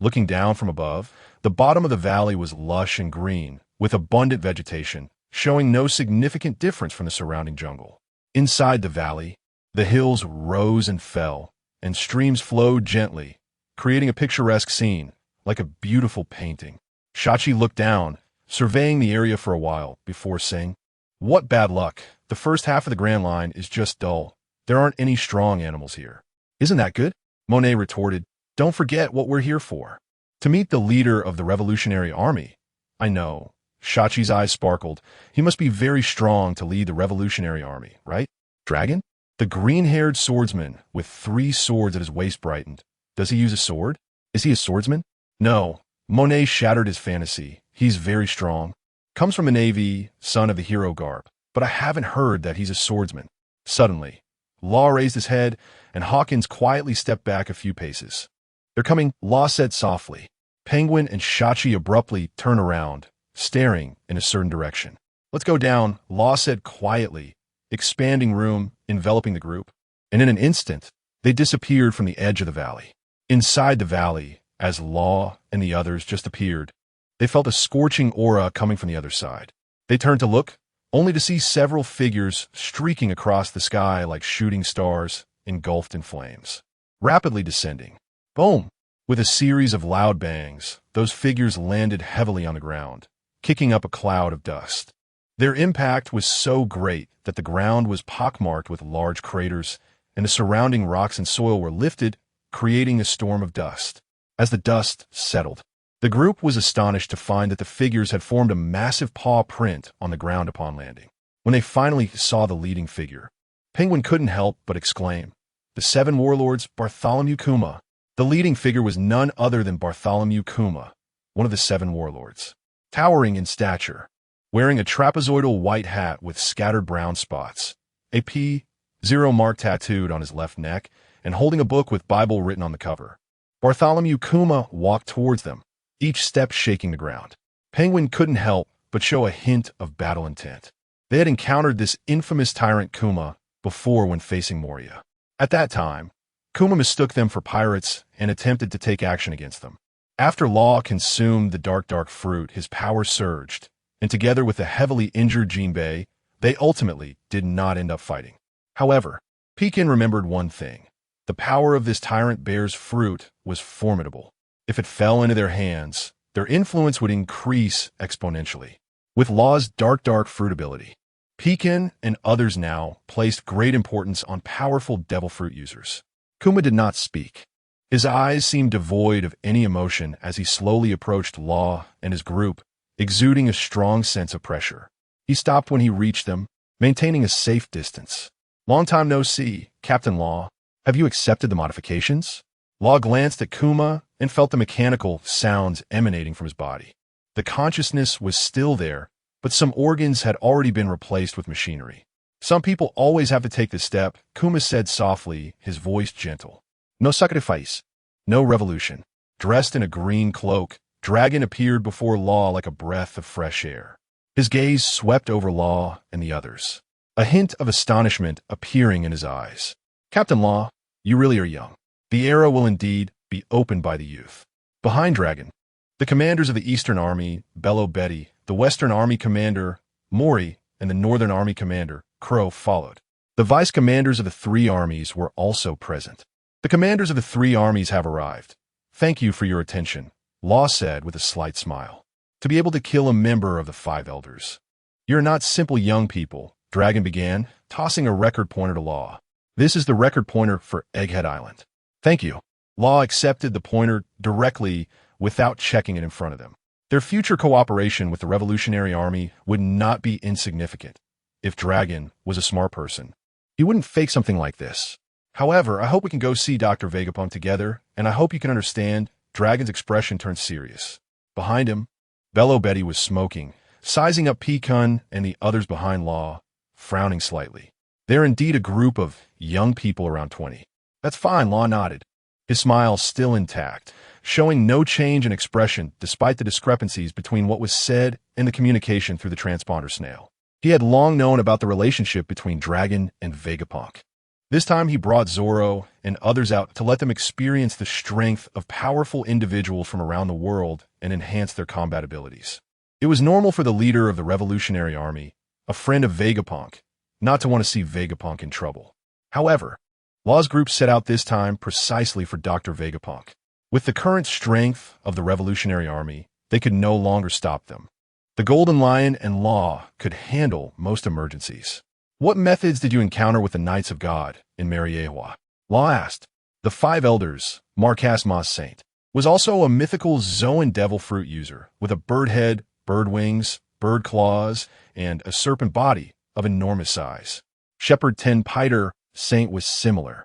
Looking down from above, the bottom of the valley was lush and green, with abundant vegetation, showing no significant difference from the surrounding jungle. Inside the valley, the hills rose and fell, and streams flowed gently, creating a picturesque scene, like a beautiful painting. Shachi looked down, surveying the area for a while, before saying, "What bad luck. The first half of the Grand Line is just dull. There aren't any strong animals here." "Isn't that good?" Monet retorted. "Don't forget what we're here for. To meet the leader of the Revolutionary Army." "I know." Shachi's eyes sparkled. "He must be very strong to lead the Revolutionary Army, right?" "Dragon?" The green-haired swordsman with 3 swords at his waist brightened. "Does he use a sword? Is he a swordsman?" "No." Monet shattered his fantasy. "He's very strong. Comes from a navy, son of the hero garb. But I haven't heard that he's a swordsman." Suddenly, Law raised his head, and Hawkins quietly stepped back a few paces. "They're coming," Law said softly. Penguin and Shachi abruptly turned around, staring in a certain direction. "Let's go down," Law said quietly, expanding room, enveloping the group. And in an instant, they disappeared from the edge of the valley. Inside the valley, as Law and the others just appeared, they felt a scorching aura coming from the other side. They turned to look, only to see several figures streaking across the sky like shooting stars, engulfed in flames. Rapidly descending. Boom! With a series of loud bangs, those figures landed heavily on the ground, kicking up a cloud of dust. Their impact was so great that the ground was pockmarked with large craters, and the surrounding rocks and soil were lifted, creating a storm of dust. As the dust settled, the group was astonished to find that the figures had formed a massive paw print on the ground upon landing. When they finally saw the leading figure, Penguin couldn't help but exclaim, "The 7 warlords, Bartholomew Kuma." The leading figure was none other than Bartholomew Kuma, one of the 7 warlords. Towering in stature, wearing a trapezoidal white hat with scattered brown spots, AP Zero mark tattooed on his left neck, and holding a book with Bible written on the cover. Bartholomew Kuma walked towards them, each step shaking the ground. Penguin couldn't help but show a hint of battle intent. They had encountered this infamous tyrant Kuma before when facing Moria. At that time, Kuma mistook them for pirates and attempted to take action against them. After Law consumed the dark fruit, his power surged, and together with the heavily injured Jinbei, they ultimately did not end up fighting. However, Pekin remembered one thing. The power of this tyrant bear's fruit was formidable. If it fell into their hands, their influence would increase exponentially. With Law's dark fruit ability, Pekin and others now placed great importance on powerful devil fruit users. Kuma did not speak. His eyes seemed devoid of any emotion as he slowly approached Law and his group, exuding a strong sense of pressure. He stopped when he reached them, maintaining a safe distance. "Long time no see, Captain Law. Have you accepted the modifications?" Law glanced at Kuma and felt the mechanical sounds emanating from his body. The consciousness was still there, but some organs had already been replaced with machinery. "Some people always have to take this step," Kuma said softly, his voice gentle. "No sacrifice, no revolution." Dressed in a green cloak, Dragon appeared before Law like a breath of fresh air. His gaze swept over Law and the others, a hint of astonishment appearing in his eyes. "Captain Law, you really are young. The era will indeed be opened by the youth." Behind Dragon, the commanders of the Eastern Army, Bello Betty, the Western Army Commander, Mori, and the Northern Army Commander, Crow, followed. The vice commanders of the three armies were also present. "The commanders of the three armies have arrived. Thank you for your attention," Law said with a slight smile. "To be able to kill a member of the five elders. You're not simple young people," Dragon began, tossing a record pointer to Law. "This is the record pointer for Egghead Island." "Thank you." Law accepted the pointer directly without checking it in front of them. Their future cooperation with the Revolutionary Army would not be insignificant. If Dragon was a smart person, he wouldn't fake something like this. "However, I hope we can go see Dr. Vegapunk together, and I hope you can understand." Dragon's expression turned serious. Behind him, Bello Betty was smoking, sizing up Pecan and the others behind Law, frowning slightly. "They're indeed a group of young people around 20. "That's fine," Law nodded, his smile still intact, showing no change in expression despite the discrepancies between what was said and the communication through the transponder snail. He had long known about the relationship between Dragon and Vegapunk. This time he brought Zoro and others out to let them experience the strength of powerful individuals from around the world and enhance their combat abilities. It was normal for the leader of the Revolutionary Army, a friend of Vegapunk, not to want to see Vegapunk in trouble. However, Law's group set out this time precisely for Dr. Vegapunk. With the current strength of the Revolutionary Army, they could no longer stop them. The Golden Lion and Law could handle most emergencies. "What methods did you encounter with the Knights of God in Mariewa?" Law asked. The five elders, Marcas Mas Saint, was also a mythical Zoan devil fruit user with a bird head, bird wings, bird claws, and a serpent body of enormous size. Shepherd Ten Piter Saint was similar,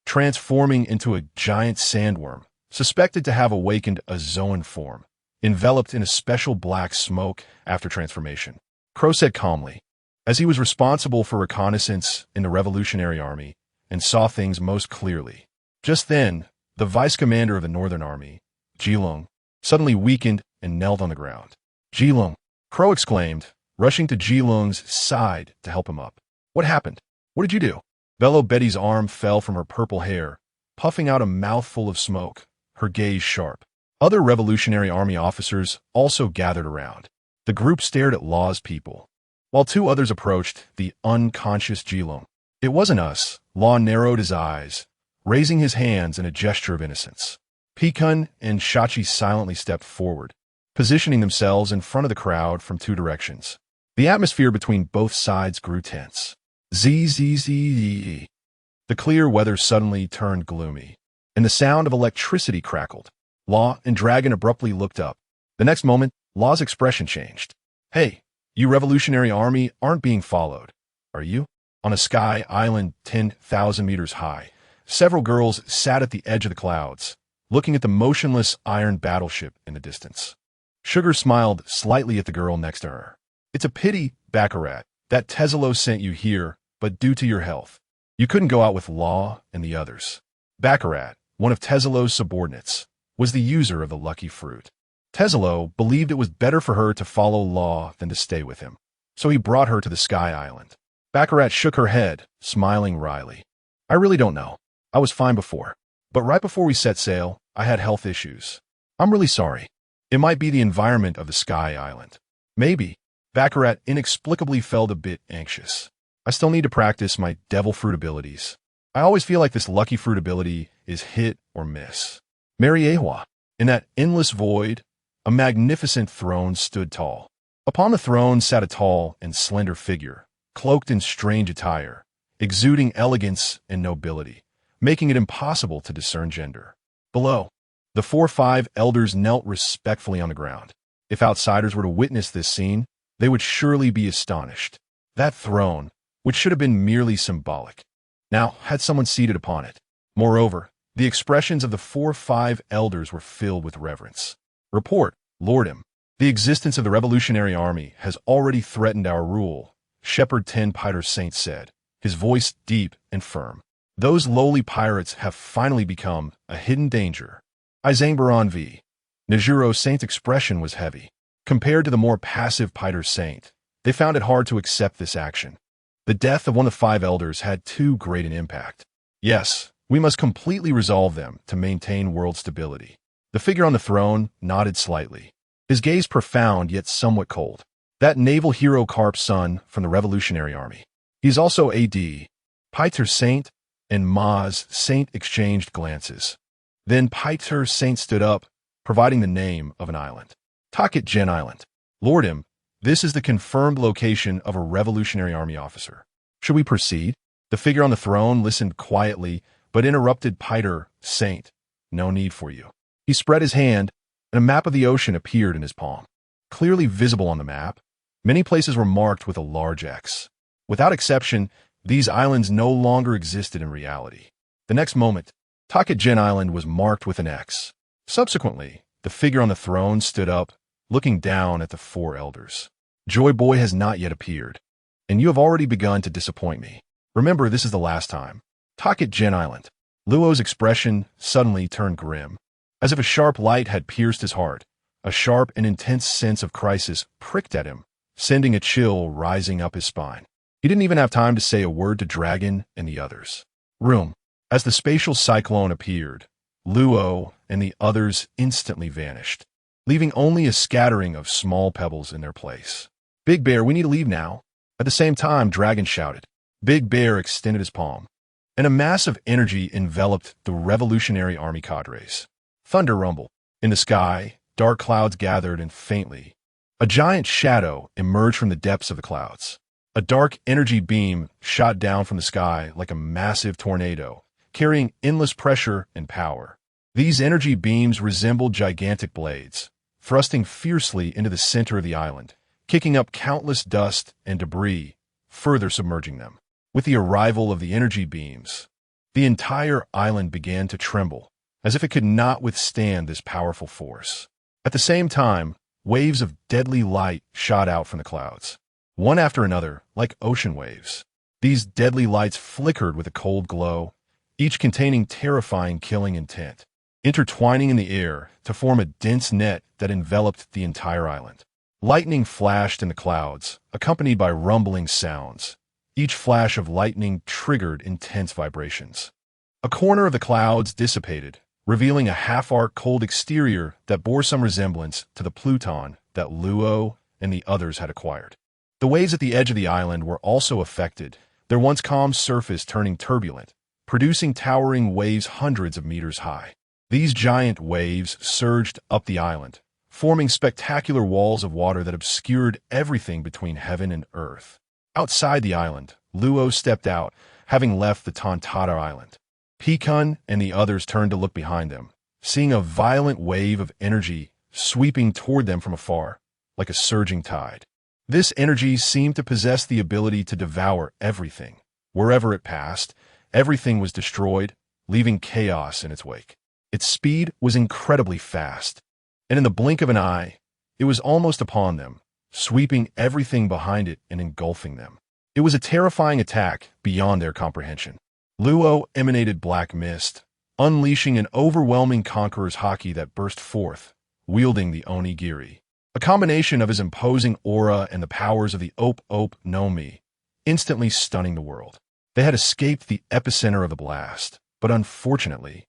transforming into a giant sandworm, suspected to have awakened a Zoan form, enveloped in a special black smoke after transformation. Crow said calmly, as he was responsible for reconnaissance in the Revolutionary Army and saw things most clearly. Just then, the vice commander of the Northern Army, Jilong, suddenly weakened and knelt on the ground. "Jilong!" Crow exclaimed, rushing to Jilong's side to help him up. "What happened? What did you do?" Bello Betty's arm fell from her purple hair, puffing out a mouthful of smoke, her gaze sharp. Other Revolutionary Army officers also gathered around. The group stared at Law's people, while two others approached the unconscious Jilong. "It wasn't us." Law narrowed his eyes, raising his hands in a gesture of innocence. Pecan and Shachi silently stepped forward, positioning themselves in front of the crowd from two directions. The atmosphere between both sides grew tense. Zzz. The clear weather suddenly turned gloomy, and the sound of electricity crackled. Law and Dragon abruptly looked up. The next moment, Law's expression changed. "Hey, you Revolutionary Army aren't being followed, are you?" On a sky island 10,000 meters high, several girls sat at the edge of the clouds, looking at the motionless iron battleship in the distance. Sugar smiled slightly at the girl next to her. "It's a pity, Baccarat, that Tesla sent you here, but due to your health, You couldn't go out with Law and the others. Baccarat, one of Teselo's subordinates, was the user of the lucky fruit. Teselo believed it was better for her to follow Law than to stay with him, so he brought her to the Sky Island. Baccarat shook her head, smiling wryly. I really don't know. I was fine before. But right before we set sail, I had health issues. I'm really sorry. It might be the environment of the Sky Island. Maybe. Baccarat inexplicably felt a bit anxious. I still need to practice my devil fruit abilities. I always feel like this lucky fruit ability is hit or miss. Mariewa. In that endless void, a magnificent throne stood tall. Upon the throne sat a tall and slender figure, cloaked in strange attire, exuding elegance and nobility, making it impossible to discern gender. Below, the 4-5 elders knelt respectfully on the ground. If outsiders were to witness this scene, they would surely be astonished. That throne, which should have been merely symbolic, now had someone seated upon it. Moreover, the expressions of the 4-5 elders were filled with reverence. Report, Lordum. The existence of the Revolutionary Army has already threatened our rule, Shepherd 10 Piter Saint said, his voice deep and firm. Those lowly pirates have finally become a hidden danger. Izangbaron v. Najuro Saint's expression was heavy. Compared to the more passive Piter Saint, they found it hard to accept this action. The death of one of the 5 elders had too great an impact. Yes, we must completely resolve them to maintain world stability. The figure on the throne nodded slightly, his gaze profound yet somewhat cold. That naval hero Carp's son from the Revolutionary Army. He's also A.D. Piter Saint and Maz Saint exchanged glances. Then Piter Saint stood up, providing the name of an island. Takit Gen Island. Lordum, this is the confirmed location of a Revolutionary Army officer. Should we proceed? The figure on the throne listened quietly, but interrupted Piter Saint. No need for you. He spread his hand, and a map of the ocean appeared in his palm. Clearly visible on the map, many places were marked with a large X. Without exception, these islands no longer existed in reality. The next moment, Takit Gen Island was marked with an X. Subsequently, the figure on the throne stood up, looking down at the 4 elders. Joy Boy has not yet appeared, and you have already begun to disappoint me. Remember, this is the last time. Takit Gen Island. Luo's expression suddenly turned grim, as if a sharp light had pierced his heart. A sharp and intense sense of crisis pricked at him, sending a chill rising up his spine. He didn't even have time to say a word to Dragon and the others. Room. As the spatial cyclone appeared, Luo and the others instantly vanished, leaving only a scattering of small pebbles in their place. Big Bear, we need to leave now. At the same time, Dragon shouted. Big Bear extended his palm, and a mass of energy enveloped the Revolutionary Army cadres. Thunder rumbled. In the sky, dark clouds gathered, and faintly, a giant shadow emerged from the depths of the clouds. A dark energy beam shot down from the sky like a massive tornado, carrying endless pressure and power. These energy beams resembled gigantic blades, thrusting fiercely into the center of the island, kicking up countless dust and debris, further submerging them. With the arrival of the energy beams, the entire island began to tremble, as if it could not withstand this powerful force. At the same time, waves of deadly light shot out from the clouds, one after another, like ocean waves. These deadly lights flickered with a cold glow, each containing terrifying killing intent, intertwining in the air to form a dense net that enveloped the entire island. Lightning flashed in the clouds, accompanied by rumbling sounds. Each flash of lightning triggered intense vibrations. A corner of the clouds dissipated, revealing a half-arc cold exterior that bore some resemblance to the Pluton that Luo and the others had acquired. The waves at the edge of the island were also affected, their once calm surface turning turbulent, producing towering waves hundreds of meters high. These giant waves surged up the island, forming spectacular walls of water that obscured everything between heaven and earth. Outside the island, Luo stepped out, having left the Tontara Island. Pecan and the others turned to look behind them, seeing a violent wave of energy sweeping toward them from afar, like a surging tide. This energy seemed to possess the ability to devour everything. Wherever it passed, everything was destroyed, leaving chaos in its wake. Its speed was incredibly fast, and in the blink of an eye, it was almost upon them, sweeping everything behind it and engulfing them. It was a terrifying attack beyond their comprehension. Luo emanated black mist, unleashing an overwhelming conqueror's haki that burst forth, wielding the onigiri. A combination of his imposing aura and the powers of the Ope Ope no Mi, instantly stunning the world. They had escaped the epicenter of the blast, but unfortunately,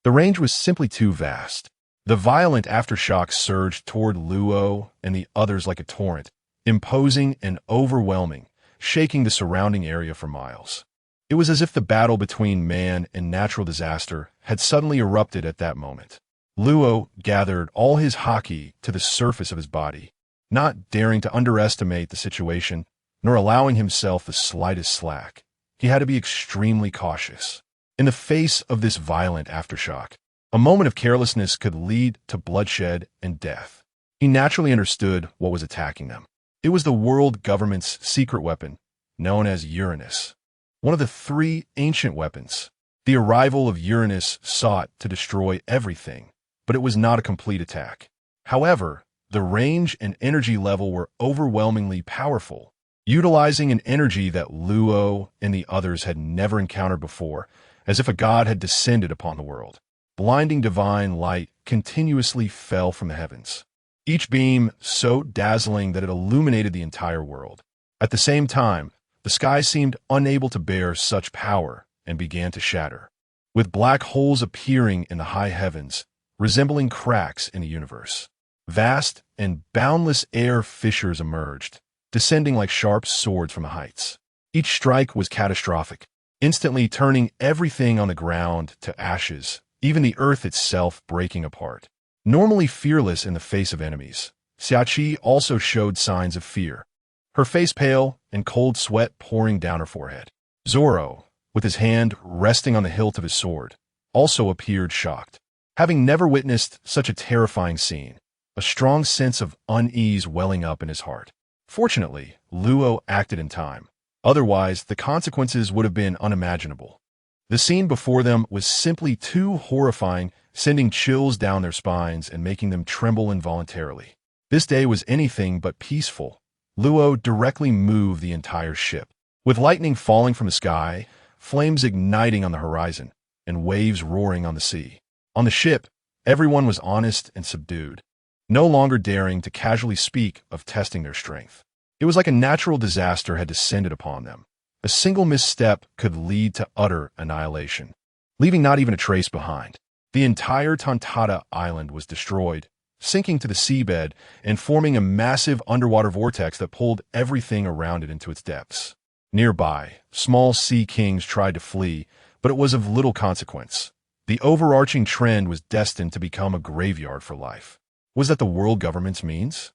the range was simply too vast. The violent aftershock surged toward Luo and the others like a torrent, imposing and overwhelming, shaking the surrounding area for miles. It was as if the battle between man and natural disaster had suddenly erupted at that moment. Luo gathered all his haki to the surface of his body, not daring to underestimate the situation, nor allowing himself the slightest slack. He had to be extremely cautious. In the face of this violent aftershock, a moment of carelessness could lead to bloodshed and death. He naturally understood what was attacking them. It was the world government's secret weapon, known as Uranus. One of the 3 ancient weapons. The arrival of Uranus sought to destroy everything, but it was not a complete attack. However, the range and energy level were overwhelmingly powerful, utilizing an energy that Luo and the others had never encountered before, as if a god had descended upon the world. Blinding divine light continuously fell from the heavens, each beam so dazzling that it illuminated the entire world. At the same time, the sky seemed unable to bear such power and began to shatter, with black holes appearing in the high heavens, resembling cracks in the universe. Vast and boundless air fissures emerged, descending like sharp swords from the heights. Each strike was catastrophic, instantly turning everything on the ground to ashes, even the earth itself breaking apart. Normally fearless in the face of enemies, Xiaoqi also showed signs of fear, her face pale and cold sweat pouring down her forehead. Zoro, with his hand resting on the hilt of his sword, also appeared shocked. Having never witnessed such a terrifying scene, a strong sense of unease welling up in his heart. Fortunately, Luo acted in time. Otherwise, the consequences would have been unimaginable. The scene before them was simply too horrifying, sending chills down their spines and making them tremble involuntarily. This day was anything but peaceful. Luo directly moved the entire ship, with lightning falling from the sky, flames igniting on the horizon, and waves roaring on the sea. On the ship, everyone was honest and subdued, no longer daring to casually speak of testing their strength. It was like a natural disaster had descended upon them. A single misstep could lead to utter annihilation, leaving not even a trace behind. The entire Tontada Island was destroyed, sinking to the seabed and forming a massive underwater vortex that pulled everything around it into its depths. Nearby, small sea kings tried to flee, but it was of little consequence. The overarching trend was destined to become a graveyard for life. Was that the world government's means?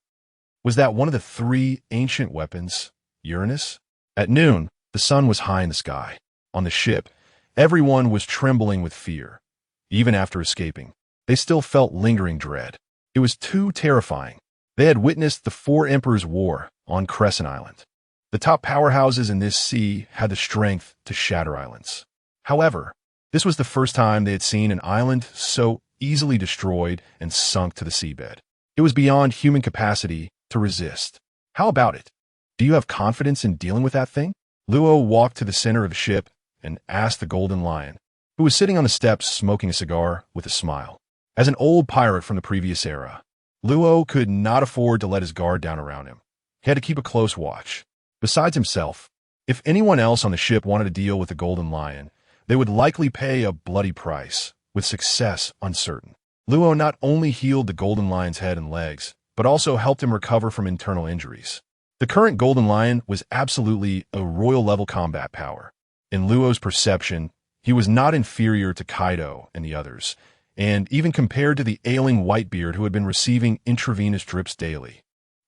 Was that one of the 3 ancient weapons, Uranus? At noon, the sun was high in the sky. On the ship, everyone was trembling with fear. Even after escaping, they still felt lingering dread. It was too terrifying. They had witnessed the 4 Emperors' War on Crescent Island. The top powerhouses in this sea had the strength to shatter islands. However, this was the first time they had seen an island so easily destroyed and sunk to the seabed. It was beyond human capacity to resist. How about it? Do you have confidence in dealing with that thing? Luo walked to the center of the ship and asked the Golden Lion, who was sitting on the steps smoking a cigar, with a smile. As an old pirate from the previous era, Luo could not afford to let his guard down around him. He had to keep a close watch. Besides himself, if anyone else on the ship wanted to deal with the Golden Lion, they would likely pay a bloody price, with success uncertain. Luo not only healed the Golden Lion's head and legs, but also helped him recover from internal injuries. The current Golden Lion was absolutely a royal-level combat power. In Luo's perception, he was not inferior to Kaido and the others, and even compared to the ailing Whitebeard who had been receiving intravenous drips daily.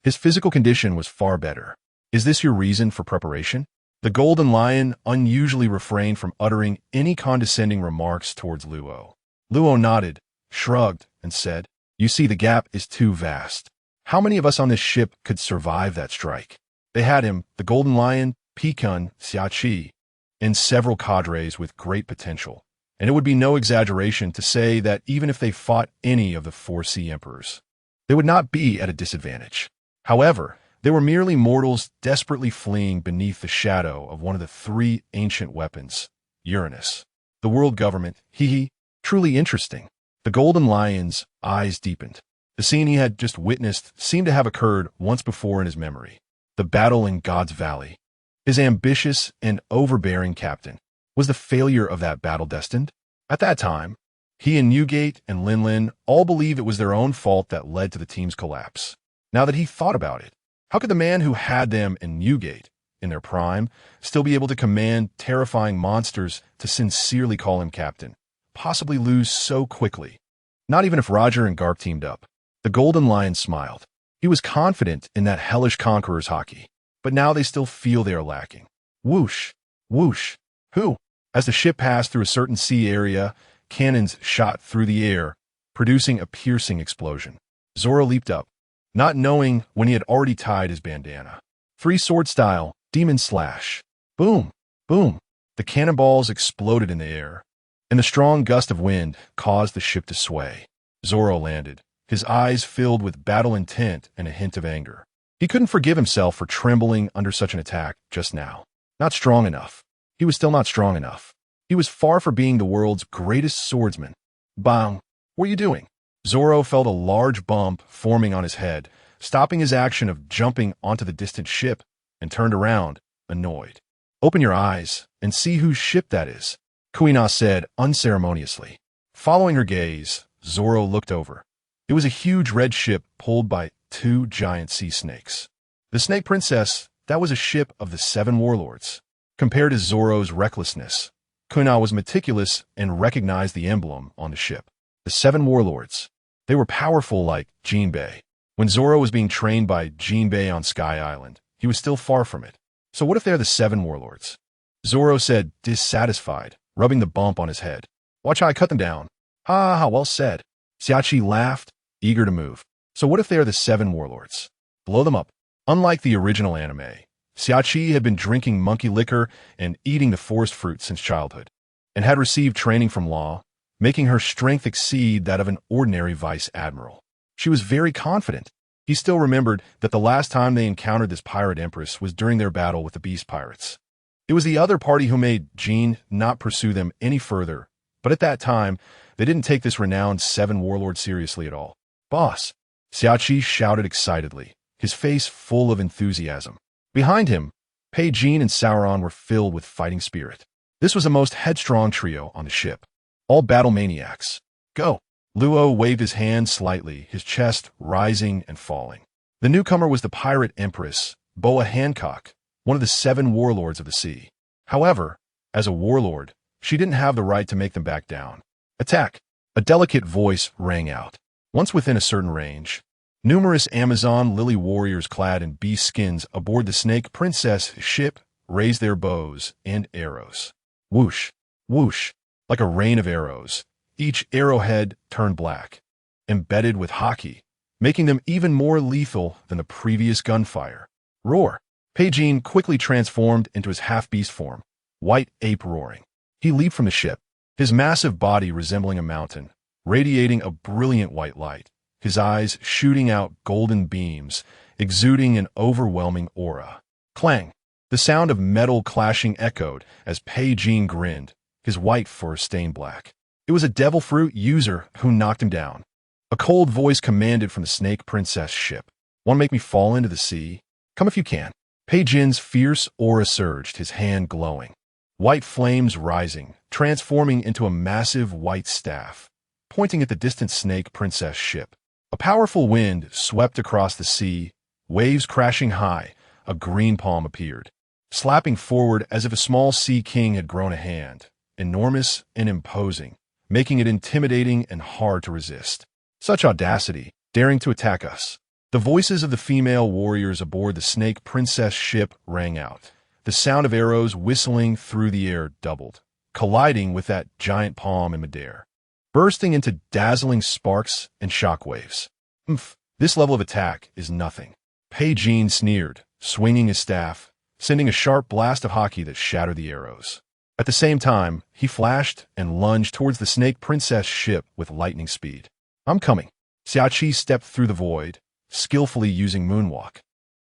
His physical condition was far better. Is this your reason for preparation? The Golden Lion unusually refrained from uttering any condescending remarks towards Luo. Luo nodded, shrugged, and said, "You see, the gap is too vast. How many of us on this ship could survive that strike?" They had him, the Golden Lion, Pikun, Xiaoqi, and several cadres with great potential, and it would be no exaggeration to say that even if they fought any of the 4 Sea Emperors, they would not be at a disadvantage. However, They were merely mortals desperately fleeing beneath the shadow of one of the three ancient weapons, Uranus. The world government, hee. Truly interesting. The Golden Lion's eyes deepened. The scene he had just witnessed seemed to have occurred once before in his memory. The battle in God's Valley. His ambitious and overbearing captain. Was the failure of that battle destined? At that time, he and Newgate and Linlin all believed it was their own fault that led to the team's collapse. Now that he thought about it, how could the man who had them in Newgate, in their prime, still be able to command terrifying monsters to sincerely call him captain, possibly lose so quickly? Not even if Roger and Garp teamed up. The Golden Lion smiled. He was confident in that hellish conqueror's hockey, but now they still feel they are lacking. Whoosh, whoosh. Who? As the ship passed through a certain sea area, cannons shot through the air, producing a piercing explosion. Zoro leaped up, not knowing when he had already tied his bandana. Three-sword style, demon slash. Boom, boom. The cannonballs exploded in the air, and the strong gust of wind caused the ship to sway. Zoro landed, his eyes filled with battle intent and a hint of anger. He couldn't forgive himself for trembling under such an attack just now. Not strong enough. He was still not strong enough. He was far from being the world's greatest swordsman. Bang! What are you doing? Zoro felt a large bump forming on his head, stopping his action of jumping onto the distant ship, and turned around, annoyed. Open your eyes and see whose ship that is, Kuina said unceremoniously. Following her gaze, Zoro looked over. It was a huge red ship pulled by two giant sea snakes. The Snake Princess, that was a ship of the 7 warlords. Compared to Zoro's recklessness, Kuina was meticulous and recognized the emblem on the ship. The 7 warlords. They were powerful like Jinbei. When Zoro was being trained by Jinbei on Sky Island, he was still far from it. So what if they're the 7 warlords? Zoro said, dissatisfied, rubbing the bump on his head. Watch how I cut them down. Ha, well said. Xiachi laughed, eager to move. So what if they are the 7 warlords? Blow them up. Unlike the original anime, Xiachi had been drinking monkey liquor and eating the forest fruit since childhood, and had received training from Law, making her strength exceed that of an ordinary vice admiral. She was very confident. He still remembered that the last time they encountered this pirate empress was during their battle with the beast pirates. It was the other party who made Jean not pursue them any further, but at that time, they didn't take this renowned 7 warlord seriously at all. Boss! Xiachi shouted excitedly, his face full of enthusiasm. Behind him, Pei Jin and Sauron were filled with fighting spirit. This was a most headstrong trio on the ship. All battle maniacs. Go! Luo waved his hand slightly, his chest rising and falling. The newcomer was the pirate empress, Boa Hancock, one of the 7 warlords of the sea. However, as a warlord, she didn't have the right to make them back down. Attack! A delicate voice rang out. Once within a certain range, numerous Amazon lily warriors clad in beast skins aboard the Snake Princess ship raised their bows and arrows. Whoosh, whoosh, like a rain of arrows. Each arrowhead turned black, embedded with hockey, making them even more lethal than the previous gunfire. Roar! Pei Jin quickly transformed into his half-beast form, white ape roaring. He leaped from the ship, his massive body resembling a mountain, radiating a brilliant white light, his eyes shooting out golden beams, exuding an overwhelming aura. Clang! The sound of metal clashing echoed as Pei Jin grinned, his white fur stained black. It was a devil fruit user who knocked him down. A cold voice commanded from the Snake Princess ship. Want to make me fall into the sea? Come if you can. Pei Jin's fierce aura surged, his hand glowing. White flames rising, transforming into a massive white staff, pointing at the distant Snake Princess ship. A powerful wind swept across the sea, waves crashing high. A green palm appeared, slapping forward as if a small sea king had grown a hand, enormous and imposing, making it intimidating and hard to resist. Such audacity, daring to attack us. The voices of the female warriors aboard the Snake Princess ship rang out. The sound of arrows whistling through the air doubled, colliding with that giant palm in midair, bursting into dazzling sparks and shockwaves. This level of attack is nothing. Pei Jin sneered, swinging his staff, sending a sharp blast of hockey that shattered the arrows. At the same time, he flashed and lunged towards the Snake Princess ship with lightning speed. I'm coming. Xiachi stepped through the void, skillfully using moonwalk.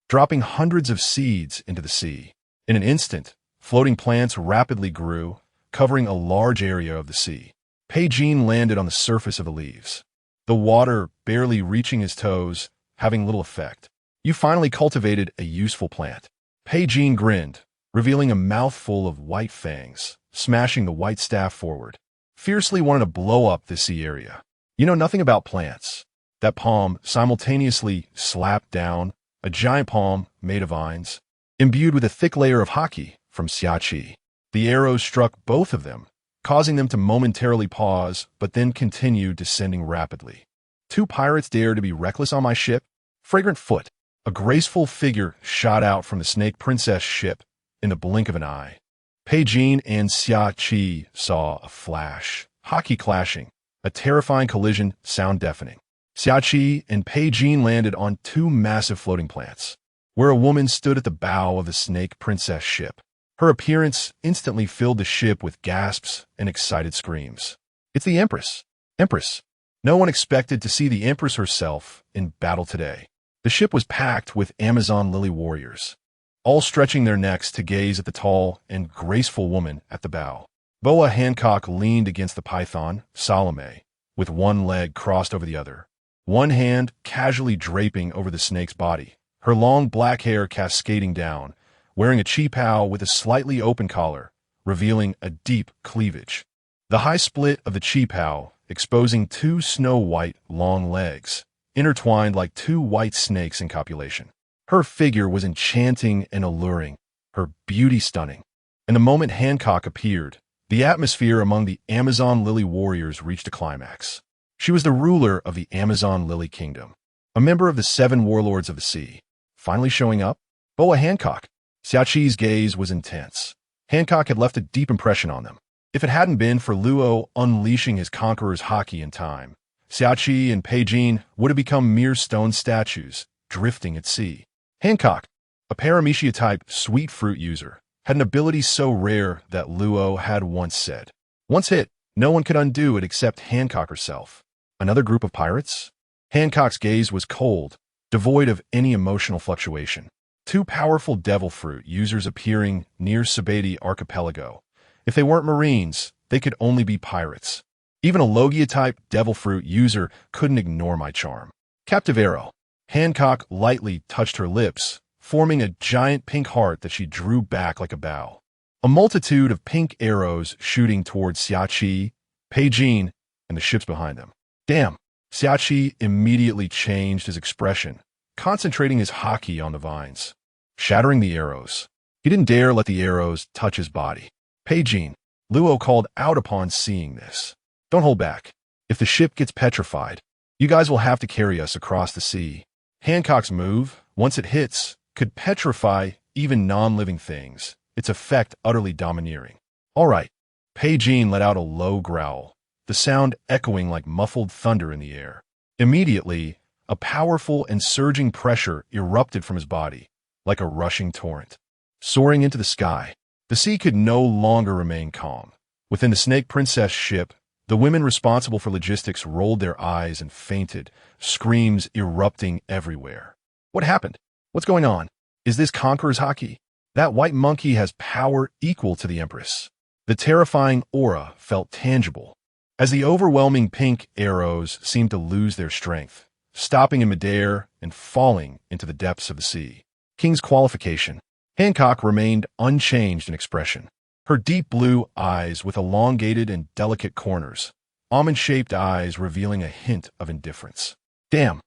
dropping hundreds of seeds into the sea. In an instant, floating plants rapidly grew, covering a large area of the sea. Pei Jin landed on the surface of the leaves, the water barely reaching his toes, having little effect. You finally cultivated a useful plant. Pei Jin grinned, revealing a mouthful of white fangs, smashing the white staff forward. Fiercely wanted to blow up the sea area. You know nothing about plants. That palm simultaneously slapped down, a giant palm made of vines, imbued with a thick layer of haki from Xiachi. The arrows struck both of them, causing them to momentarily pause, but then continue descending rapidly. Two pirates dare to be reckless on my ship? Fragrant foot. A graceful figure shot out from the Snake Princess ship in the blink of an eye. Pei Jin and Xiachi saw a flash, haki clashing, a terrifying collision, sound deafening. Xiachi and Pei Jin landed on two massive floating plants, where a woman stood at the bow of the Snake Princess ship. Her appearance instantly filled the ship with gasps and excited screams. It's the Empress. Empress. No one expected to see the Empress herself in battle today. The ship was packed with Amazon lily warriors, all stretching their necks to gaze at the tall and graceful woman at the bow. Boa Hancock leaned against the python, Salome, with one leg crossed over the other, one hand casually draping over the snake's body, her long black hair cascading down, wearing a qipao with a slightly open collar, revealing a deep cleavage. The high split of the qipao exposing two snow-white long legs, intertwined like two white snakes in copulation. Her figure was enchanting and alluring, her beauty stunning. And the moment Hancock appeared, the atmosphere among the Amazon lily warriors reached a climax. She was the ruler of the Amazon lily kingdom, a member of the 7 warlords of the sea. Finally showing up, Boa Hancock. Xiachi's gaze was intense. Hancock had left a deep impression on them. If it hadn't been for Luo unleashing his conqueror's haki in time, Xiachi and Pei Jin would have become mere stone statues, drifting at sea. Hancock, a Paramecia-type sweet fruit user, had an ability so rare that Luo had once said, once hit, no one could undo it except Hancock herself. Another group of pirates? Hancock's gaze was cold, devoid of any emotional fluctuation. Two powerful devil fruit users appearing near Sabeti Archipelago. If they weren't Marines, they could only be pirates. Even a Logia-type devil fruit user couldn't ignore my charm. Captive arrow. Hancock lightly touched her lips, forming a giant pink heart that she drew back like a bow. A multitude of pink arrows shooting towards Xiachi, Pei Jin, and the ships behind them. Damn! Xiachi immediately changed his expression, concentrating his haki on the vines, shattering the arrows. He didn't dare let the arrows touch his body. Pei Jin, Luo called out upon seeing this. Don't hold back. If the ship gets petrified, you guys will have to carry us across the sea. Hancock's move, once it hits, could petrify even non-living things, its effect utterly domineering. All right. Pei Jin let out a low growl, the sound echoing like muffled thunder in the air. Immediately, a powerful and surging pressure erupted from his body, like a rushing torrent. Soaring into the sky, the sea could no longer remain calm. Within the Snake Princess ship, the women responsible for logistics rolled their eyes and fainted, screams erupting everywhere. What happened? What's going on? Is this Conqueror's haki? That white monkey has power equal to the Empress. The terrifying aura felt tangible, as the overwhelming pink arrows seemed to lose their strength, stopping in midair and falling into the depths of the sea. King's qualification. Hancock remained unchanged in expression. Her deep blue eyes with elongated and delicate corners, almond-shaped eyes revealing a hint of indifference. Damn!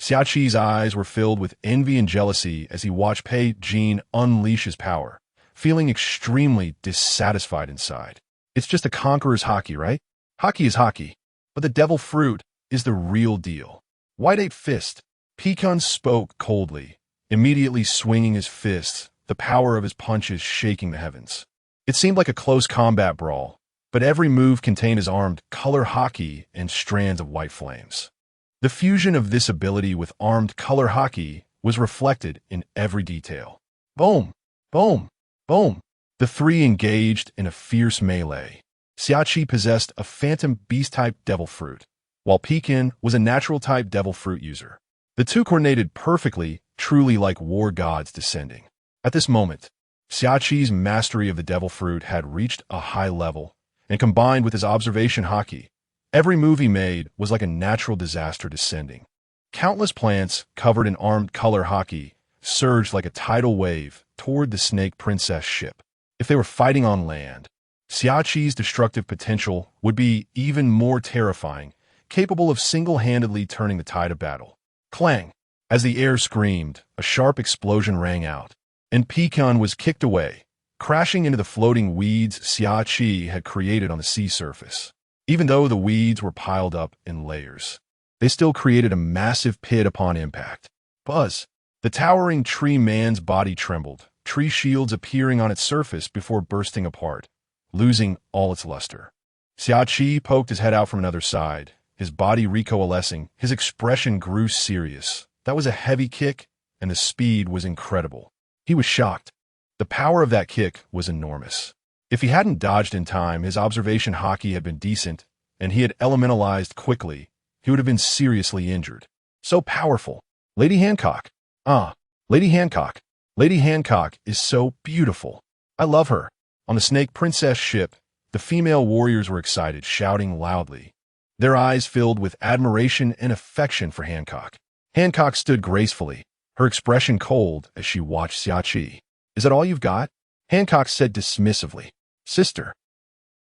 Xiachi's eyes were filled with envy and jealousy as he watched Pei Jin unleash his power, feeling extremely dissatisfied inside. It's just a conqueror's haki, right? Haki is haki, but the devil fruit is the real deal. White-Ape Fist. Pecan spoke coldly, immediately swinging his fists, the power of his punches shaking the heavens. It seemed like a close combat brawl, but every move contained his armed color haki and strands of white flames. The fusion of this ability with armed color haki was reflected in every detail. Boom! Boom! Boom! The three engaged in a fierce melee. Xiachi possessed a phantom beast-type devil fruit, while Pekin was a natural-type devil fruit user. The two coordinated perfectly truly like war gods descending. At this moment, Xiaqi's mastery of the devil fruit had reached a high level, and combined with his observation haki, every move he made was like a natural disaster descending. Countless plants covered in armed color haki surged like a tidal wave toward the Snake Princess ship. If they were fighting on land, Xiaqi's destructive potential would be even more terrifying, capable of single-handedly turning the tide of battle. Clang! As the air screamed, a sharp explosion rang out, and Pecan was kicked away, crashing into the floating weeds Xiaqi had created on the sea surface. Even though the weeds were piled up in layers, they still created a massive pit upon impact. Buzz! The towering tree man's body trembled, tree shields appearing on its surface before bursting apart, losing all its luster. Xiaqi poked his head out from another side, his body recoalescing. His expression grew serious. That was a heavy kick, and the speed was incredible. He was shocked. The power of that kick was enormous. If he hadn't dodged in time, his observation haki had been decent, and he had elementalized quickly, he would have been seriously injured. So powerful. Lady Hancock. Lady Hancock. Lady Hancock is so beautiful. I love her. On the Snake Princess ship, the female warriors were excited, shouting loudly. Their eyes filled with admiration and affection for Hancock. Hancock stood gracefully, her expression cold as she watched Xiaqi. Is that all you've got? Hancock said dismissively. Sister.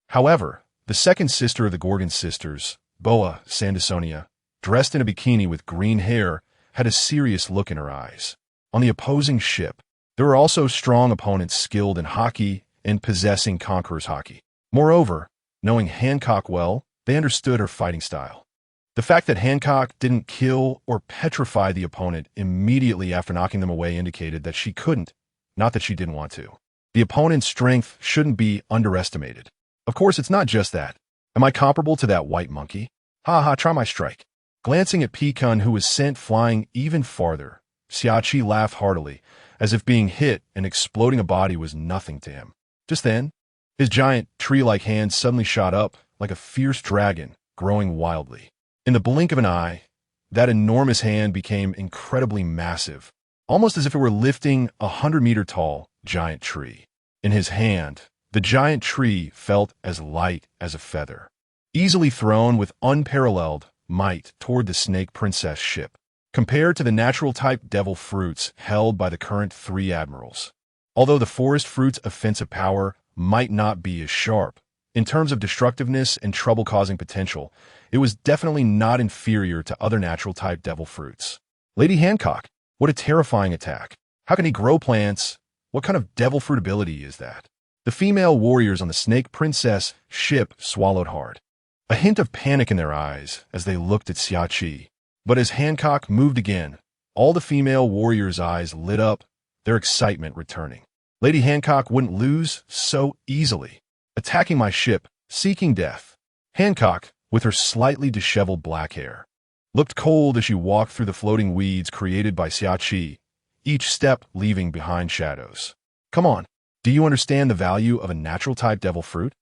However, the second sister of the Gorgon sisters, Boa Sandersonia, dressed in a bikini with green hair, had a serious look in her eyes. On the opposing ship, there were also strong opponents skilled in haki and possessing Conqueror's haki. Moreover, knowing Hancock well, they understood her fighting style. The fact that Hancock didn't kill or petrify the opponent immediately after knocking them away indicated that she couldn't, not that she didn't want to. The opponent's strength shouldn't be underestimated. Of course, it's not just that. Am I comparable to that white monkey? Try my strike. Glancing at Pecan, who was sent flying even farther, Xiaqi laughed heartily, as if being hit and exploding a body was nothing to him. Just then, his giant tree-like hand suddenly shot up like a fierce dragon, growing wildly. In the blink of an eye, that enormous hand became incredibly massive, almost as if it were lifting a 100-meter-tall giant tree. In his hand, the giant tree felt as light as a feather, easily thrown with unparalleled might toward the Snake Princess ship, compared to the natural-type devil fruits held by the current 3 admirals. Although the forest fruit's offensive power might not be as sharp, in terms of destructiveness and trouble-causing potential, it was definitely not inferior to other natural-type devil fruits. Lady Hancock, what a terrifying attack. How can he grow plants? What kind of devil fruit ability is that? The female warriors on the Snake Princess ship swallowed hard, a hint of panic in their eyes as they looked at Xiaqi. But as Hancock moved again, all the female warriors' eyes lit up, their excitement returning. Lady Hancock wouldn't lose so easily. Attacking my ship, seeking death. Hancock, with her slightly disheveled black hair, looked cold as she walked through the floating weeds created by Xiaqi, each step leaving behind shadows. Come on, do you understand the value of a natural-type devil fruit?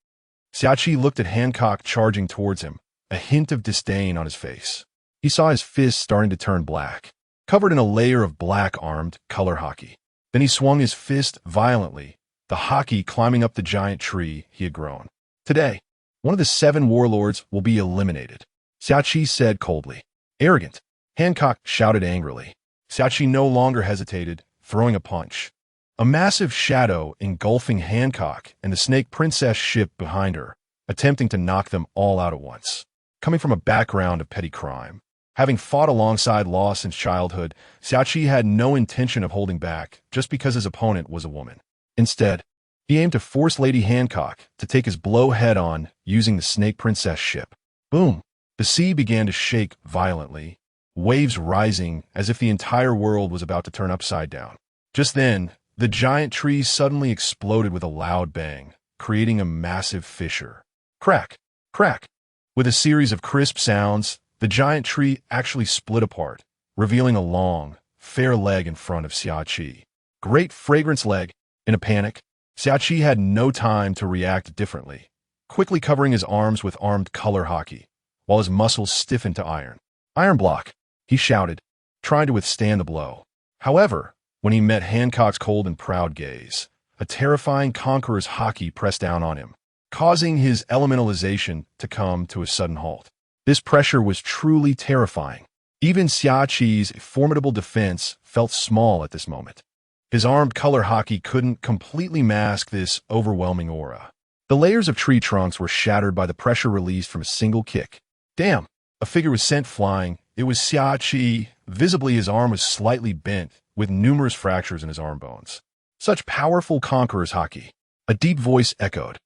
Xiaqi looked at Hancock charging towards him, a hint of disdain on his face. He saw his fists starting to turn black, covered in a layer of black armed color haki. Then he swung his fist violently, the haki climbing up the giant tree he had grown. Today, one of the 7 warlords will be eliminated, Xiaqi said coldly. Arrogant, Hancock shouted angrily. Xiaqi no longer hesitated, throwing a punch. A massive shadow engulfing Hancock and the Snake Princess ship behind her, attempting to knock them all out at once. Coming from a background of petty crime, having fought alongside Law since childhood, Xiaqi had no intention of holding back just because his opponent was a woman. Instead, he aimed to force Lady Hancock to take his blow head-on using the Snake Princess ship. Boom! The sea began to shake violently, waves rising as if the entire world was about to turn upside down. Just then, the giant tree suddenly exploded with a loud bang, creating a massive fissure. Crack! Crack! With a series of crisp sounds, the giant tree actually split apart, revealing a long, fair leg in front of Xiaqi. Great fragrance leg! In a panic, Xiaqi had no time to react differently, quickly covering his arms with armed color haki, while his muscles stiffened to iron. Iron block! He shouted, trying to withstand the blow. However, when he met Hancock's cold and proud gaze, a terrifying conqueror's haki pressed down on him, causing his elementalization to come to a sudden halt. This pressure was truly terrifying. Even Xiaqi's formidable defense felt small at this moment. His armed color haki couldn't completely mask this overwhelming aura. The layers of tree trunks were shattered by the pressure released from a single kick. Damn! A figure was sent flying. It was Xiaqi. Visibly, his arm was slightly bent, with numerous fractures in his arm bones. Such powerful conqueror's haki. A deep voice echoed.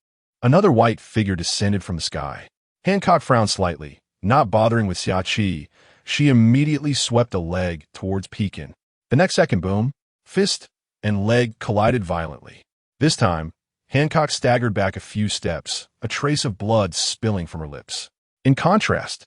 Another white figure descended from the sky. Hancock frowned slightly, not bothering with Xiaqi. She immediately swept a leg towards Pekin. The next second, boom, fist and leg collided violently. This time, Hancock staggered back a few steps, a trace of blood spilling from her lips. In contrast,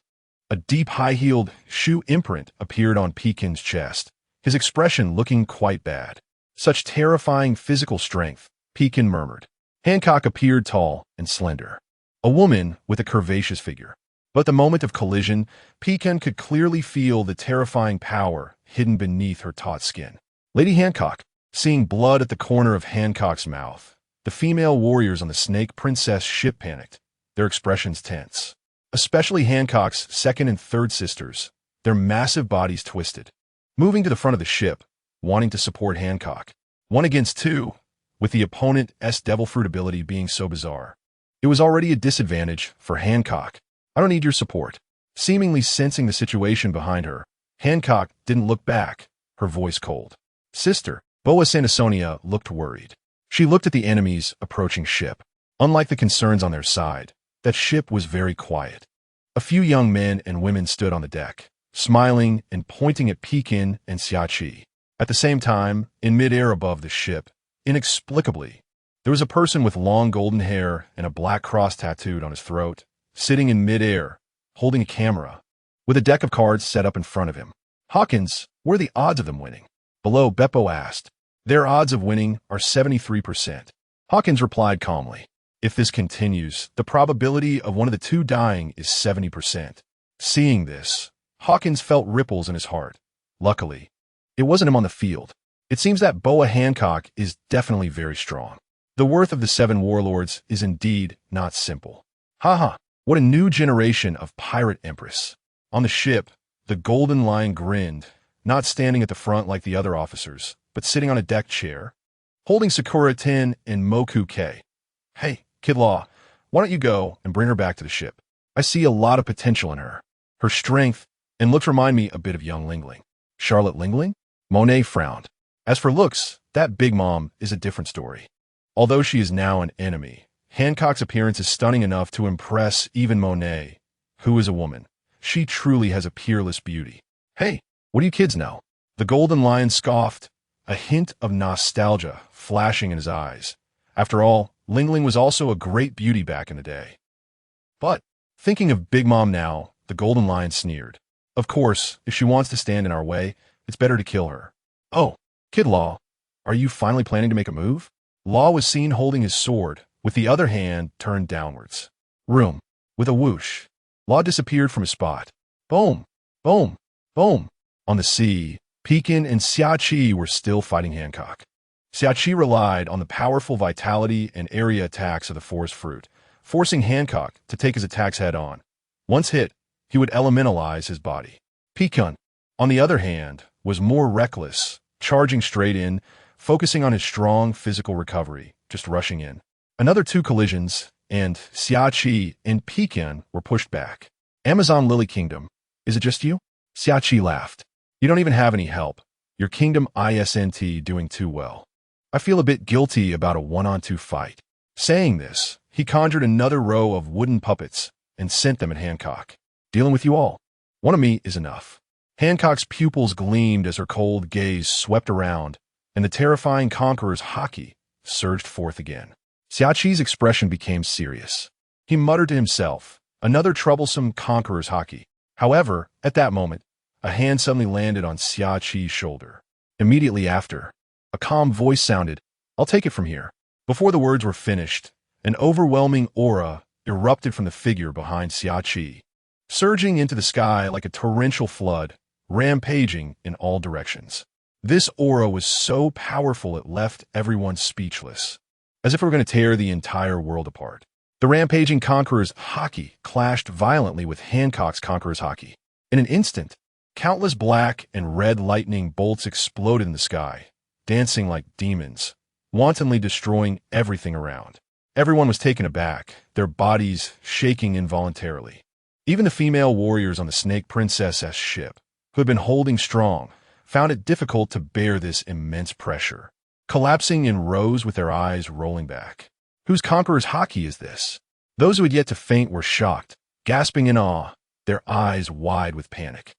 a deep high-heeled shoe imprint appeared on Pekin's chest, his expression looking quite bad. Such terrifying physical strength, Pekin murmured. Hancock appeared tall and slender, a woman with a curvaceous figure. But at the moment of collision, Pekin could clearly feel the terrifying power hidden beneath her taut skin. Lady Hancock, seeing blood at the corner of Hancock's mouth, the female warriors on the Snake Princess ship panicked, their expressions tense. Especially Hancock's second and third sisters, their massive bodies twisted, moving to the front of the ship, wanting to support Hancock. 1 against 2, with the opponent's devil fruit ability being so bizarre. It was already a disadvantage for Hancock. I don't need your support. Seemingly sensing the situation behind her, Hancock didn't look back, her voice cold. Sister, Boa Santasonia looked worried. She looked at the enemy's approaching ship. Unlike the concerns on their side, that ship was very quiet. A few young men and women stood on the deck, smiling and pointing at Pekin and Xiaqi. At the same time, in midair above the ship, inexplicably, there was a person with long golden hair and a black cross tattooed on his throat, sitting in midair, holding a camera, with a deck of cards set up in front of him. Hawkins, what are the odds of them winning? Below, Beppo asked. Their odds of winning are 73%. Hawkins replied calmly. If this continues, the probability of one of the two dying is 70%. Seeing this, Hawkins felt ripples in his heart. Luckily, it wasn't him on the field. It seems that Boa Hancock is definitely very strong. The worth of the 7 warlords is indeed not simple. Haha, what a new generation of pirate empress. On the ship, the Golden Lion grinned, not standing at the front like the other officers, but sitting on a deck chair, holding Sakura Tin and Moku K. Hey, Kid Law, why don't you go and bring her back to the ship? I see a lot of potential in her. Her strength and looks remind me a bit of young Lingling. Charlotte Lingling? Monet frowned. As for looks, that Big Mom is a different story. Although she is now an enemy, Hancock's appearance is stunning enough to impress even Monet, who is a woman. She truly has a peerless beauty. Hey, what do you kids know? The Golden Lion scoffed, a hint of nostalgia flashing in his eyes. After all, Lingling was also a great beauty back in the day. But, thinking of Big Mom now, the Golden Lion sneered. Of course, if she wants to stand in our way, it's better to kill her. Oh, Kid Law, are you finally planning to make a move? Law was seen holding his sword, with the other hand turned downwards. Room. With a whoosh, Law disappeared from his spot. Boom, boom, boom. On the sea, Pekin and Xiaqi were still fighting Hancock. Xiaqi relied on the powerful vitality and area attacks of the forest fruit, forcing Hancock to take his attacks head-on. Once hit, he would elementalize his body. Pekin, on the other hand, was more reckless, charging straight in, focusing on his strong physical recovery, just rushing in. Another 2 collisions, and Xiaqi and Pekin were pushed back. Amazon Lily Kingdom, is it just you? Xiaqi laughed. You don't even have any help. Your kingdom isn't doing too well. I feel a bit guilty about a 1-on-2 fight. Saying this, he conjured another row of wooden puppets and sent them at Hancock. Dealing with you all. One of me is enough. Hancock's pupils gleamed as her cold gaze swept around, and the terrifying conqueror's haki surged forth again. Xiaqi's expression became serious. He muttered to himself, another troublesome conqueror's haki. However, at that moment, a hand suddenly landed on Xiaqi's shoulder. Immediately after, a calm voice sounded, I'll take it from here. Before the words were finished, an overwhelming aura erupted from the figure behind Xiaqi, surging into the sky like a torrential flood, rampaging in all directions. This aura was so powerful it left everyone speechless, as if it were going to tear the entire world apart. The rampaging Conqueror's haki clashed violently with Hancock's Conqueror's haki. In an instant, countless black and red lightning bolts exploded in the sky, dancing like demons, wantonly destroying everything around. Everyone was taken aback, their bodies shaking involuntarily. Even the female warriors on the Snake Princess's ship, who had been holding strong, found it difficult to bear this immense pressure, collapsing in rows with their eyes rolling back. Whose Conqueror's haki is this? Those who had yet to faint were shocked, gasping in awe, their eyes wide with panic.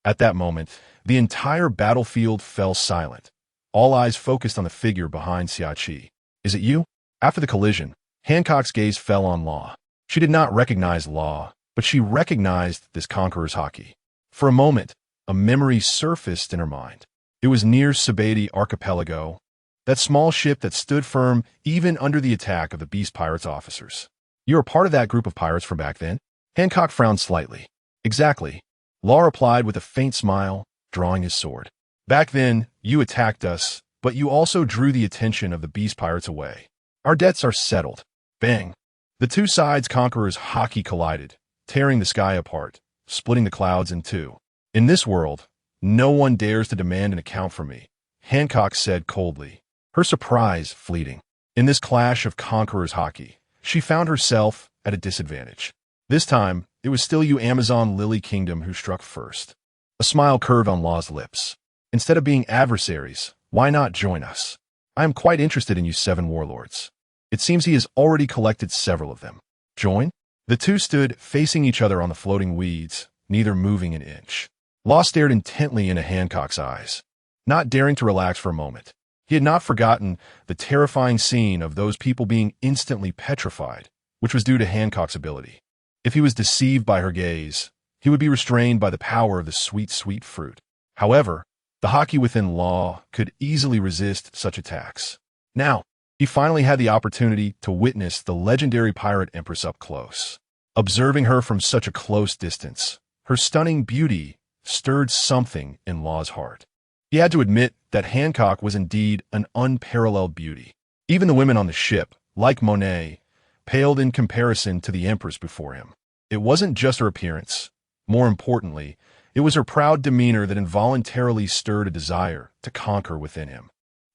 At that moment, the entire battlefield fell silent. All eyes focused on the figure behind Xiachi. Is it you? After the collision, Hancock's gaze fell on Law. She did not recognize Law, but she recognized this Conqueror's haki. For a moment, a memory surfaced in her mind. It was near Sabati Archipelago, that small ship that stood firm even under the attack of the Beast Pirates officers. You were part of that group of pirates from back then? Hancock frowned slightly. Exactly. Law replied with a faint smile, drawing his sword. Back then, you attacked us, but you also drew the attention of the Beast Pirates away. Our debts are settled. Bang! The two sides' Conqueror's haki collided, tearing the sky apart, splitting the clouds in two. In this world, no one dares to demand an account from me, Hancock said coldly, her surprise fleeting. In this clash of Conqueror's haki, she found herself at a disadvantage. This time, it was still you Amazon Lily Kingdom who struck first. A smile curved on Law's lips. Instead of being adversaries, why not join us? I am quite interested in you 7 warlords. It seems he has already collected several of them. Join? The two stood facing each other on the floating weeds, neither moving an inch. Law stared intently into Hancock's eyes, not daring to relax for a moment. He had not forgotten the terrifying scene of those people being instantly petrified, which was due to Hancock's ability. If he was deceived by her gaze, he would be restrained by the power of the sweet, sweet fruit. However, the haki within Law could easily resist such attacks. Now, he finally had the opportunity to witness the legendary pirate empress up close. Observing her from such a close distance, her stunning beauty stirred something in Law's heart. He had to admit that Hancock was indeed an unparalleled beauty. Even the women on the ship, like Monet, paled in comparison to the empress before him. It wasn't just her appearance. More importantly, it was her proud demeanor that involuntarily stirred a desire to conquer within him.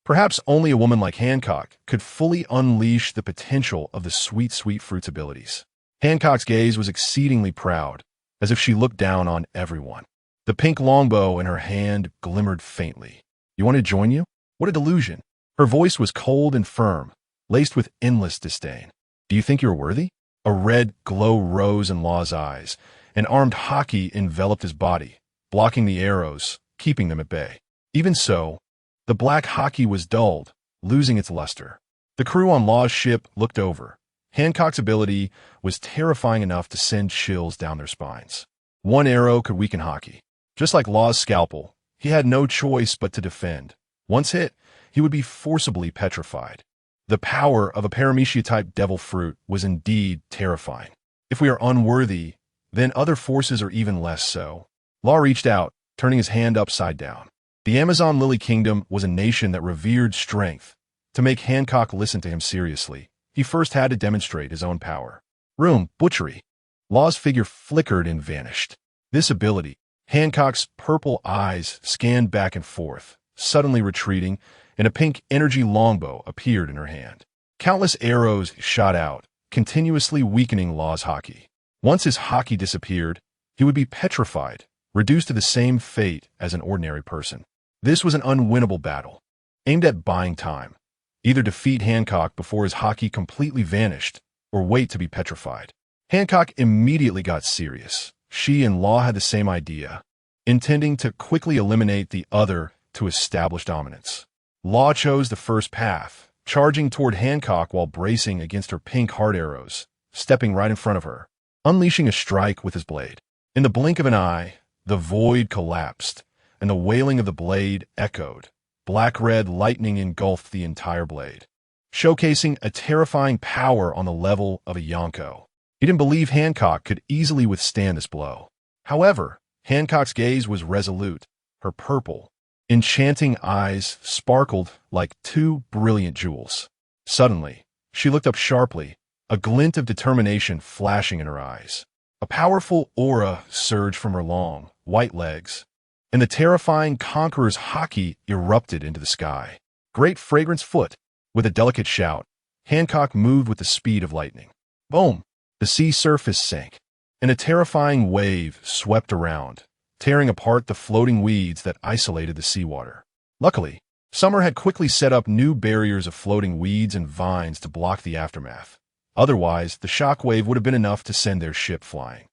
Perhaps only a woman like Hancock could fully unleash the potential of the sweet, sweet fruit's abilities. Hancock's gaze was exceedingly proud, as if she looked down on everyone. The pink longbow in her hand glimmered faintly. You want to join you? What a delusion. Her voice was cold and firm, laced with endless disdain. Do you think you're worthy? A red glow rose in Law's eyes. An armed haki enveloped his body, blocking the arrows, keeping them at bay. Even so, the black haki was dulled, losing its luster. The crew on Law's ship looked over. Hancock's ability was terrifying enough to send chills down their spines. One arrow could weaken haki. Just like Law's scalpel, he had no choice but to defend. Once hit, he would be forcibly petrified. The power of a paramecia-type devil fruit was indeed terrifying. If we are unworthy, then other forces are even less so. Law reached out, turning his hand upside down. The Amazon Lily Kingdom was a nation that revered strength. To make Hancock listen to him seriously, he first had to demonstrate his own power. Room, butchery. Law's figure flickered and vanished. This ability, Hancock's purple eyes scanned back and forth, suddenly retreating, and a pink energy longbow appeared in her hand. Countless arrows shot out, continuously weakening Law's haki. Once his haki disappeared, he would be petrified, reduced to the same fate as an ordinary person. This was an unwinnable battle, aimed at buying time. Either defeat Hancock before his haki completely vanished, or wait to be petrified. Hancock immediately got serious. She and Law had the same idea, intending to quickly eliminate the other to establish dominance. Law chose the first path, charging toward Hancock while bracing against her pink heart arrows, stepping right in front of her, unleashing a strike with his blade. In the blink of an eye, the void collapsed, and the wailing of the blade echoed. Black-red lightning engulfed the entire blade, showcasing a terrifying power on the level of a Yonko. He didn't believe Hancock could easily withstand this blow. However, Hancock's gaze was resolute, her purple, enchanting eyes sparkled like two brilliant jewels. Suddenly, she looked up sharply, a glint of determination flashing in her eyes. A powerful aura surged from her long, white legs, and the terrifying conqueror's haki erupted into the sky. Great fragrance foot! With a delicate shout, Hancock moved with the speed of lightning. Boom! The sea surface sank, and a terrifying wave swept around, tearing apart the floating weeds that isolated the seawater. Luckily, Summer had quickly set up new barriers of floating weeds and vines to block the aftermath. Otherwise, the shockwave would have been enough to send their ship flying.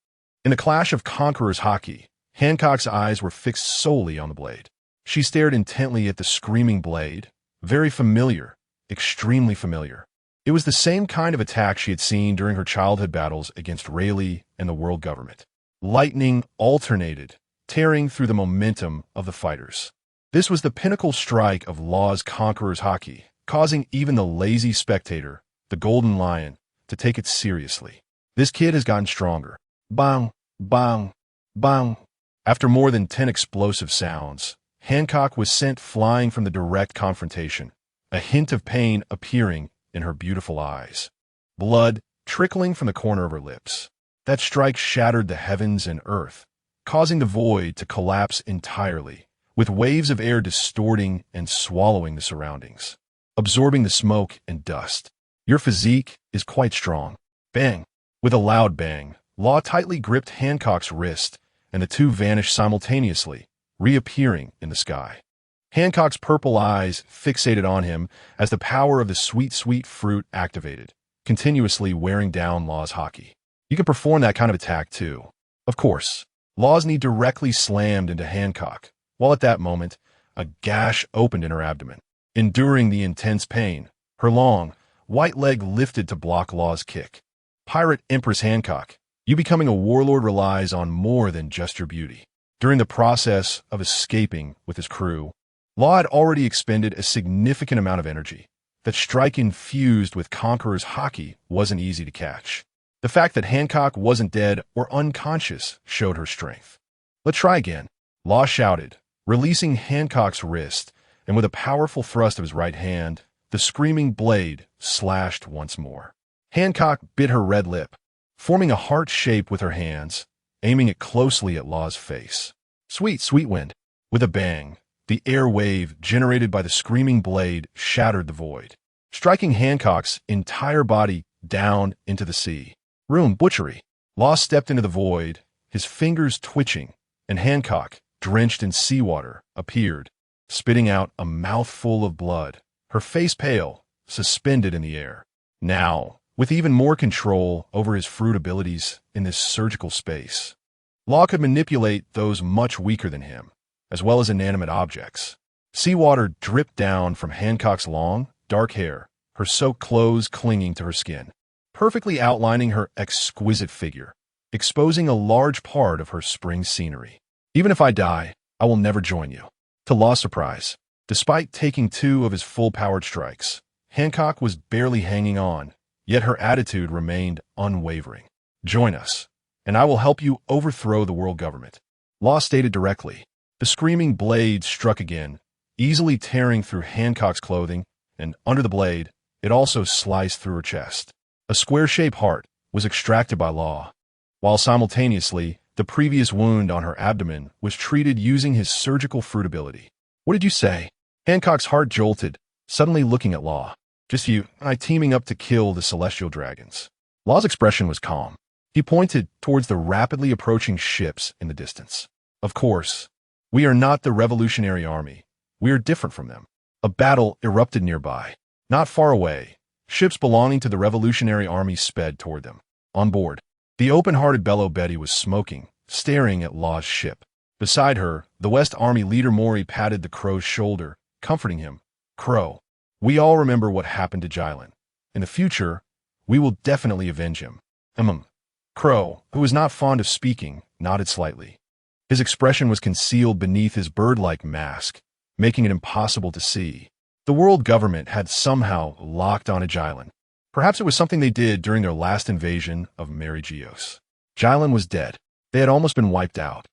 In the clash of conqueror's haki, Hancock's eyes were fixed solely on the blade. She stared intently at the screaming blade, very familiar, extremely familiar. It was the same kind of attack she had seen during her childhood battles against Rayleigh and the world government. Lightning alternated, tearing through the momentum of the fighters. This was the pinnacle strike of Law's conqueror's haki, causing even the lazy spectator, the Golden Lion, to take it seriously. This kid has gotten stronger. Bang, bang, bang. After more than 10 explosive sounds, Hancock was sent flying from the direct confrontation, a hint of pain appearing in her beautiful eyes. Blood trickling from the corner of her lips. That strike shattered the heavens and earth, causing the void to collapse entirely, with waves of air distorting and swallowing the surroundings, absorbing the smoke and dust. Your physique is quite strong. Bang! With a loud bang, Law tightly gripped Hancock's wrist, and the two vanished simultaneously, reappearing in the sky. Hancock's purple eyes fixated on him as the power of the sweet, sweet fruit activated, continuously wearing down Law's haki. You can perform that kind of attack too. Of course, Law's knee directly slammed into Hancock, while at that moment, a gash opened in her abdomen. Enduring the intense pain, her long, white leg lifted to block Law's kick. Pirate Empress Hancock, you becoming a warlord relies on more than just your beauty. During the process of escaping with his crew, Law had already expended a significant amount of energy. That strike infused with Conqueror's haki wasn't easy to catch. The fact that Hancock wasn't dead or unconscious showed her strength. Let's try again, Law shouted, releasing Hancock's wrist, and with a powerful thrust of his right hand, the screaming blade slashed once more. Hancock bit her red lip, forming a heart shape with her hands, aiming it closely at Law's face. Sweet, sweet wind. With a bang, the air wave generated by the screaming blade shattered the void, striking Hancock's entire body down into the sea. Room butchery. Law stepped into the void, his fingers twitching, and Hancock, drenched in seawater, appeared, spitting out a mouthful of blood, her face pale, suspended in the air. Now, with even more control over his fruit abilities in this surgical space, Law could manipulate those much weaker than him, as well as inanimate objects. Seawater dripped down from Hancock's long, dark hair, her soaked clothes clinging to her skin, perfectly outlining her exquisite figure, exposing a large part of her spring scenery. Even if I die, I will never join you. To Law's surprise, despite taking 2 of his full-powered strikes, Hancock was barely hanging on, yet her attitude remained unwavering. Join us, and I will help you overthrow the world government. Law stated directly. The screaming blade struck again, easily tearing through Hancock's clothing, and under the blade, it also sliced through her chest. A square-shaped heart was extracted by Law, while simultaneously, the previous wound on her abdomen was treated using his surgical fruit ability. What did you say? Hancock's heart jolted, suddenly looking at Law. Just you and I teaming up to kill the celestial dragons. Law's expression was calm. He pointed towards the rapidly approaching ships in the distance. Of course, we are not the Revolutionary Army. We are different from them. A battle erupted nearby. Not far away, ships belonging to the Revolutionary Army sped toward them. On board, the open-hearted Bello Betty was smoking, staring at Law's ship. Beside her, the West Army leader Maury patted the Crow's shoulder, comforting him. Crow, we all remember what happened to Jylan. In the future, we will definitely avenge him. Crow, who was not fond of speaking, nodded slightly. His expression was concealed beneath his bird-like mask, making it impossible to see. The world government had somehow locked onto Jylan. Perhaps it was something they did during their last invasion of Mary Geos. Jylan was dead. They had almost been wiped out.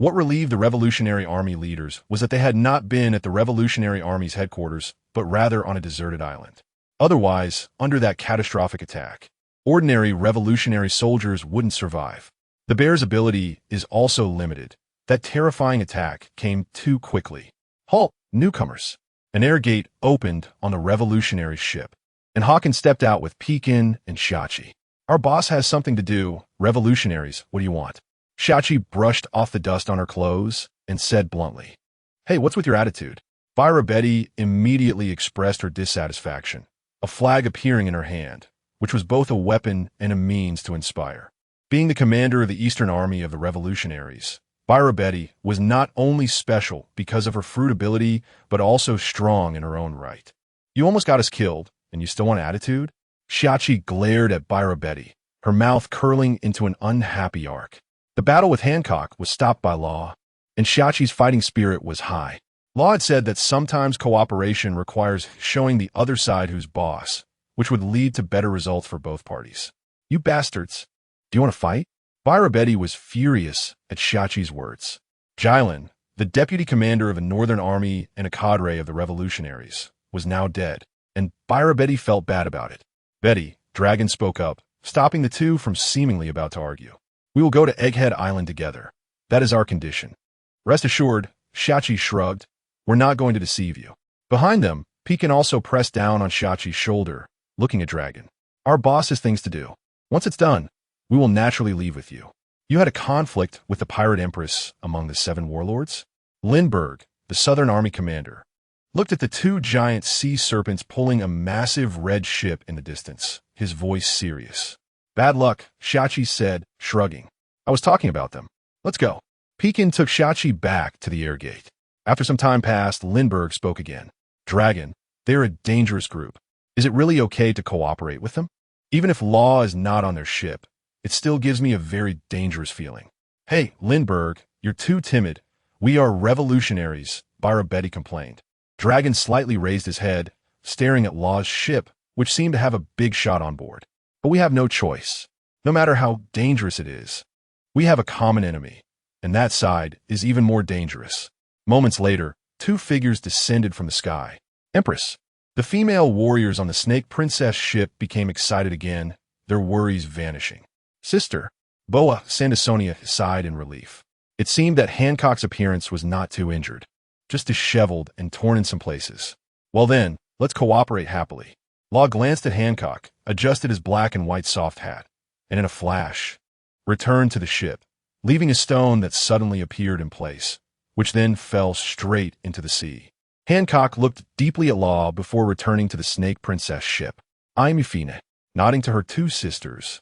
What relieved the Revolutionary Army leaders was that they had not been at the Revolutionary Army's headquarters, but rather on a deserted island. Otherwise, under that catastrophic attack, ordinary revolutionary soldiers wouldn't survive. The bear's ability is also limited. That terrifying attack came too quickly. Halt, newcomers! An air gate opened on the revolutionary ship, and Hawkins stepped out with Pekin and Shachi. Our boss has something to do. Revolutionaries, what do you want? Shachi brushed off the dust on her clothes and said bluntly, "Hey, what's with your attitude?" Byra Betty immediately expressed her dissatisfaction, a flag appearing in her hand, which was both a weapon and a means to inspire. Being the commander of the Eastern Army of the Revolutionaries, Byra Betty was not only special because of her fruitability, but also strong in her own right. You almost got us killed, and you still want attitude? Shachi glared at Byra Betty, her mouth curling into an unhappy arc. The battle with Hancock was stopped by Law, and Shachi's fighting spirit was high. Law had said that sometimes cooperation requires showing the other side who's boss, which would lead to better results for both parties. You bastards, do you want to fight? Byra Betty was furious at Shachi's words. Jylin, the deputy commander of a northern army and a cadre of the revolutionaries, was now dead, and Byra Betty felt bad about it. Betty, Dragon spoke up, stopping the two from seemingly about to argue. We will go to Egghead Island together. That is our condition. Rest assured, Shachi shrugged. We're not going to deceive you. Behind them, Pekin also pressed down on Shachi's shoulder, looking at Dragon. Our boss has things to do. Once it's done, we will naturally leave with you. You had a conflict with the pirate empress among the 7 warlords? Lindbergh, the Southern Army commander, looked at the 2 giant sea serpents pulling a massive red ship in the distance, his voice serious. Bad luck, Shachi said, shrugging. I was talking about them. Let's go. Pekin took Shachi back to the air gate. After some time passed, Lindbergh spoke again. Dragon, they're a dangerous group. Is it really okay to cooperate with them? Even if Law is not on their ship, it still gives me a very dangerous feeling. Hey, Lindbergh, you're too timid. We are revolutionaries, Byra Betty complained. Dragon slightly raised his head, staring at Law's ship, which seemed to have a big shot on board. But we have no choice. No matter how dangerous it is, we have a common enemy, and that side is even more dangerous. Moments later, 2 figures descended from the sky. Empress. The female warriors on the Snake Princess ship became excited again, their worries vanishing. Sister. Boa Sandersonia sighed in relief. It seemed that Hancock's appearance was not too injured, just disheveled and torn in some places. Well then, let's cooperate happily. Law glanced at Hancock, adjusted his black and white soft hat, and in a flash, returned to the ship, leaving a stone that suddenly appeared in place, which then fell straight into the sea. Hancock looked deeply at Law before returning to the Snake Princess ship. I'm Euphine, nodding to her 2 sisters.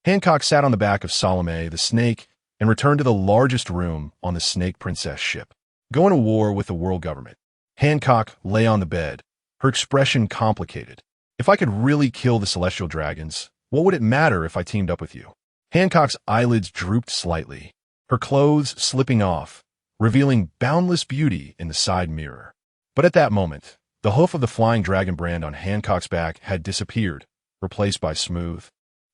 Hancock sat on the back of Salome, the snake, and returned to the largest room on the Snake Princess ship. Going to war with the world government. Hancock lay on the bed, her expression complicated. If I could really kill the celestial dragons, what would it matter if I teamed up with you? Hancock's eyelids drooped slightly, her clothes slipping off, revealing boundless beauty in the side mirror. But at that moment, the hoof of the flying dragon brand on Hancock's back had disappeared, replaced by smooth,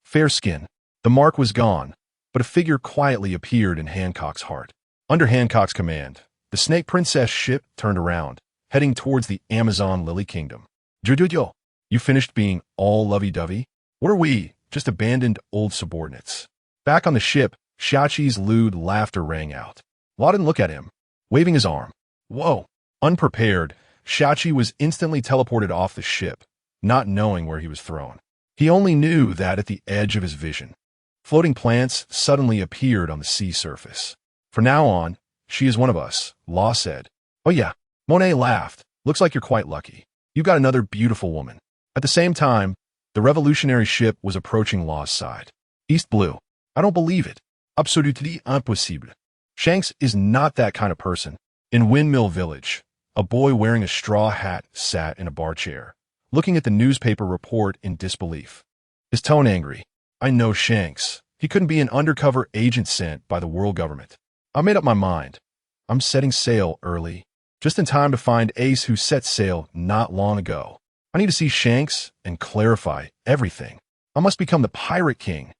fair skin. The mark was gone, but a figure quietly appeared in Hancock's heart. Under Hancock's command, the Snake Princess ship turned around, heading towards the Amazon Lily Kingdom. Jujujo, you finished being all lovey-dovey? What are we, just abandoned old subordinates? Back on the ship, Shachi's lewd laughter rang out. Law didn't look at him, waving his arm. Whoa! Unprepared, Shachi was instantly teleported off the ship, not knowing where he was thrown. He only knew that at the edge of his vision. Floating plants suddenly appeared on the sea surface. From now on, she is one of us, Law said. Oh yeah, Monet laughed. Looks like you're quite lucky. You got another beautiful woman. At the same time, the revolutionary ship was approaching Law's side. East Blue. I don't believe it. Absolutely impossible. Shanks is not that kind of person. In Windmill Village, a boy wearing a straw hat sat in a bar chair, looking at the newspaper report in disbelief. His tone angry. I know Shanks. He couldn't be an undercover agent sent by the world government. I made up my mind. I'm setting sail early, just in time to find Ace who set sail not long ago. I need to see Shanks and clarify everything. I must become the Pirate King.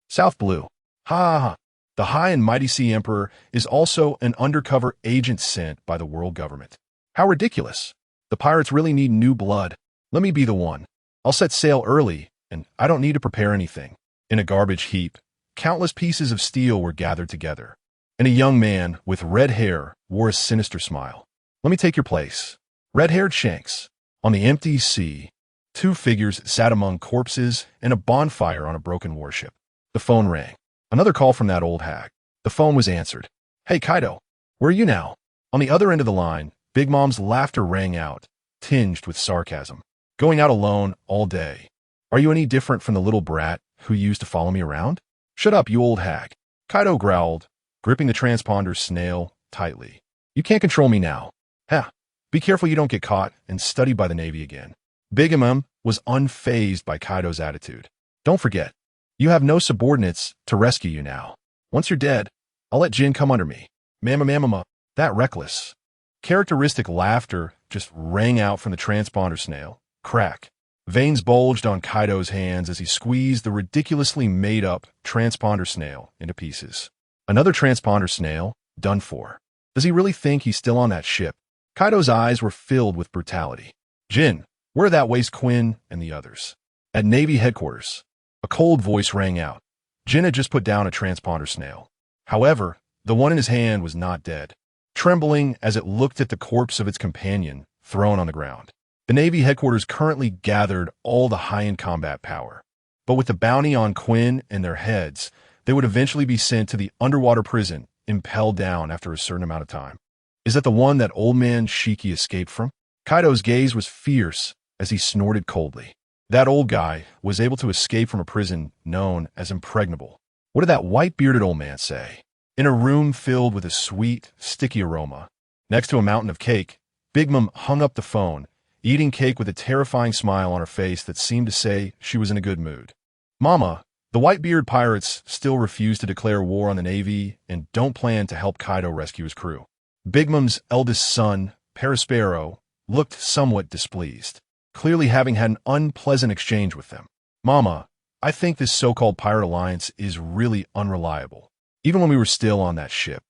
South Blue. Ha ha ha. The high and mighty Sea Emperor is also an undercover agent sent by the world government. How ridiculous. The pirates really need new blood. Let me be the one. I'll set sail early, and I don't need to prepare anything. In a garbage heap, countless pieces of steel were gathered together, and a young man with red hair wore a sinister smile. Let me take your place. Red-haired Shanks. On the empty sea, two figures sat among corpses and a bonfire on a broken warship. The phone rang. Another call from that old hag. The phone was answered. Hey, Kaido, where are you now? On the other end of the line, Big Mom's laughter rang out, tinged with sarcasm. Going out alone all day. Are you any different from the little brat who used to follow me around? Shut up, you old hag. Kaido growled, gripping the transponder's snail tightly. You can't control me now. Ha! Be careful you don't get caught and studied by the Navy again. Big Mom was unfazed by Kaido's attitude. Don't forget, you have no subordinates to rescue you now. Once you're dead, I'll let Jin come under me. Mama, that reckless. Characteristic laughter just rang out from the transponder snail. Crack. Veins bulged on Kaido's hands as he squeezed the ridiculously made-up transponder snail into pieces. Another transponder snail, done for. Does he really think he's still on that ship? Kaido's eyes were filled with brutality. Jin, where are that waste Quinn and the others? At Navy headquarters. A cold voice rang out. Jin had just put down a transponder snail. However, the one in his hand was not dead, trembling as it looked at the corpse of its companion thrown on the ground. The Navy headquarters currently gathered all the high-end combat power, but with the bounty on Quinn and their heads, they would eventually be sent to the underwater prison, impelled down after a certain amount of time. Is that the one that old man Shiki escaped from? Kaido's gaze was fierce as he snorted coldly. That old guy was able to escape from a prison known as Impregnable. What did that white-bearded old man say? In a room filled with a sweet, sticky aroma, next to a mountain of cake, Big Mom hung up the phone, eating cake with a terrifying smile on her face that seemed to say she was in a good mood. Mama, the Whitebeard pirates still refuse to declare war on the Navy and don't plan to help Kaido rescue his crew. Big Mom's eldest son, Perispero, looked somewhat displeased, clearly having had an unpleasant exchange with them. Mama, I think this so-called pirate alliance is really unreliable. Even when we were still on that ship,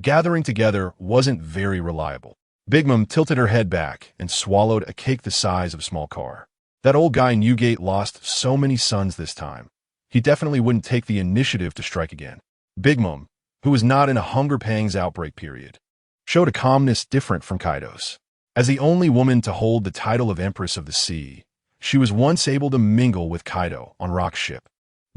gathering together wasn't very reliable. Big Mom tilted her head back and swallowed a cake the size of a small car. That old guy Newgate lost so many sons this time. He definitely wouldn't take the initiative to strike again. Big Mom, who was not in a hunger pangs outbreak period, showed a calmness different from Kaido's. As the only woman to hold the title of Empress of the Sea, she was once able to mingle with Kaido on Rock's ship.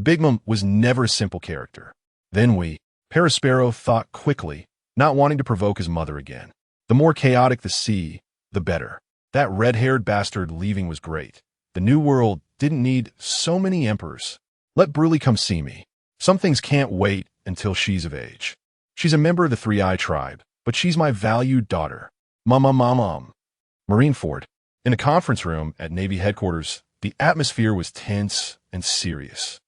Big Mom was never a simple character. Then Perispero thought quickly, not wanting to provoke his mother again. The more chaotic the sea, the better. That red-haired bastard leaving was great. The New World didn't need so many emperors. Let Bruley come see me. Some things can't wait until she's of age. She's a member of the Three-Eye tribe, but she's my valued daughter. Mom. Marineford. In a conference room at Navy headquarters, the atmosphere was tense and serious.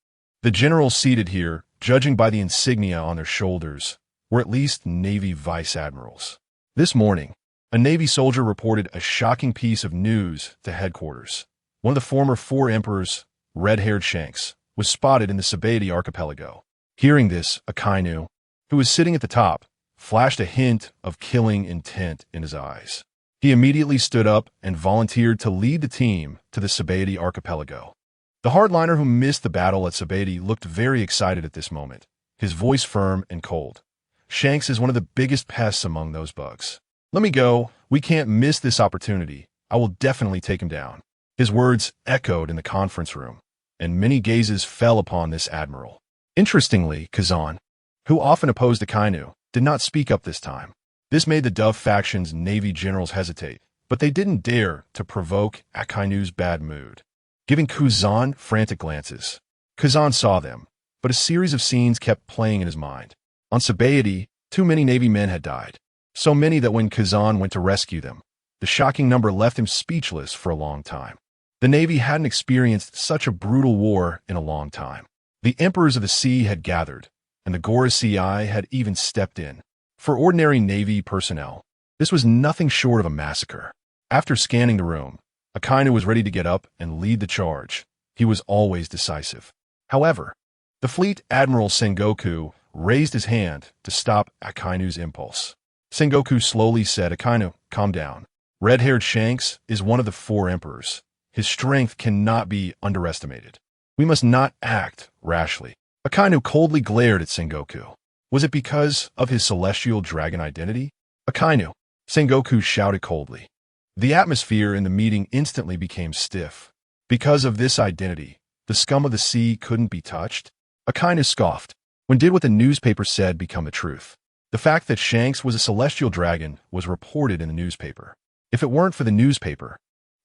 The generals seated here, judging by the insignia on their shoulders, were at least Navy vice admirals. This morning, a Navy soldier reported a shocking piece of news to headquarters. One of the former 4 emperors, red-haired Shanks, was spotted in the Sabeti archipelago. Hearing this, Akainu, who was sitting at the top, flashed a hint of killing intent in his eyes. He immediately stood up and volunteered to lead the team to the Sabeti archipelago. The hardliner who missed the battle at Sabeti looked very excited at this moment, his voice firm and cold. Shanks is one of the biggest pests among those bugs. Let me go. We can't miss this opportunity. I will definitely take him down. His words echoed in the conference room, and many gazes fell upon this admiral. Interestingly, Kazan, who often opposed Akainu, did not speak up this time. This made the Dove faction's Navy generals hesitate, but they didn't dare to provoke Akainu's bad mood. Giving Kazan frantic glances. Kazan saw them, but a series of scenes kept playing in his mind. On Sabeti, too many Navy men had died. So many that when Kazan went to rescue them, the shocking number left him speechless for a long time. The Navy hadn't experienced such a brutal war in a long time. The emperors of the sea had gathered, and the Gora CI had even stepped in. For ordinary Navy personnel, this was nothing short of a massacre. After scanning the room, Akainu was ready to get up and lead the charge. He was always decisive. However, the fleet admiral Sengoku raised his hand to stop Akainu's impulse. Sengoku slowly said, "Akainu, calm down. Red-haired Shanks is one of the 4 emperors. His strength cannot be underestimated. We must not act rashly." Akainu coldly glared at Sengoku. Was it because of his celestial dragon identity? "Akainu," Sengoku shouted coldly. The atmosphere in the meeting instantly became stiff. Because of this identity, the scum of the sea couldn't be touched? Akainu scoffed. When did what the newspaper said become the truth? The fact that Shanks was a celestial dragon was reported in the newspaper. If it weren't for the newspaper,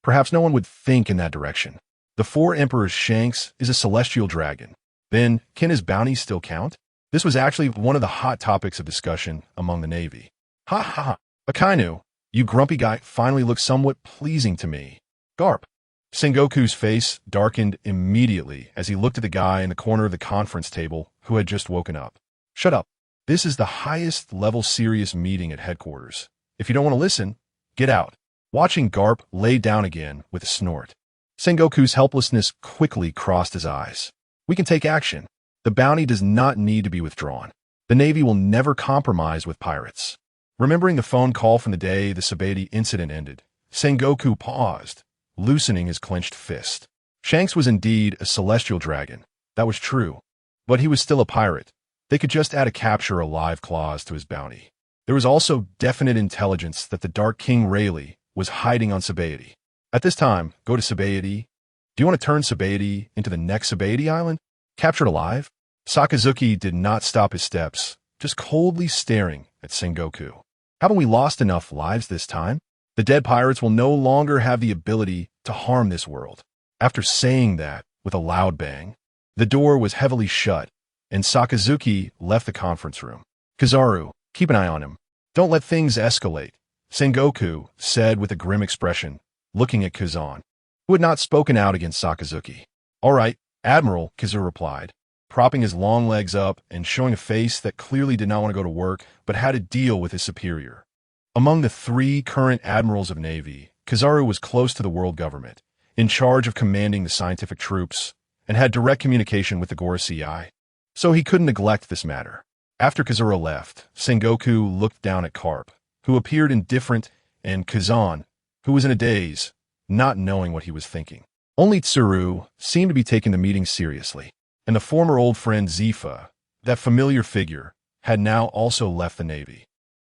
perhaps no one would think in that direction. The 4 emperors Shanks is a celestial dragon. Then, can his bounties still count? This was actually one of the hot topics of discussion among the Navy. "Ha ha ha! Akainu, you grumpy guy finally looks somewhat pleasing to me." Garp. Sengoku's face darkened immediately as he looked at the guy in the corner of the conference table who had just woken up. "Shut up. This is the highest level serious meeting at headquarters. If you don't want to listen, get out." Watching Garp lay down again with a snort, Sengoku's helplessness quickly crossed his eyes. "We can take action. The bounty does not need to be withdrawn. The Navy will never compromise with pirates." Remembering the phone call from the day the Sabaody incident ended, Sengoku paused, loosening his clenched fist. Shanks was indeed a celestial dragon. That was true. But he was still a pirate. They could just add a capture alive clause to his bounty. There was also definite intelligence that the Dark King Rayleigh was hiding on Sabaody. At this time, go to Sabaody. Do you want to turn Sabaody into the next Sabaody Island? Captured alive? Sakazuki did not stop his steps, just coldly staring at Sengoku. "Haven't we lost enough lives this time? The dead pirates will no longer have the ability to harm this world." After saying that with a loud bang, the door was heavily shut, and Sakazuki left the conference room. "Kizaru, keep an eye on him. Don't let things escalate," Sengoku said with a grim expression, looking at Kazan, who had not spoken out against Sakazuki. "All right, Admiral," Kizaru replied, propping his long legs up and showing a face that clearly did not want to go to work but had to deal with his superior. Among the 3 current admirals of Navy, Kizaru was close to the world government, in charge of commanding the scientific troops, and had direct communication with the Gora CI, so he couldn't neglect this matter. After Kizaru left, Sengoku looked down at Karp, who appeared indifferent, and Kazan, who was in a daze, not knowing what he was thinking. Only Tsuru seemed to be taking the meeting seriously, and the former old friend Zifa, that familiar figure, had now also left the Navy.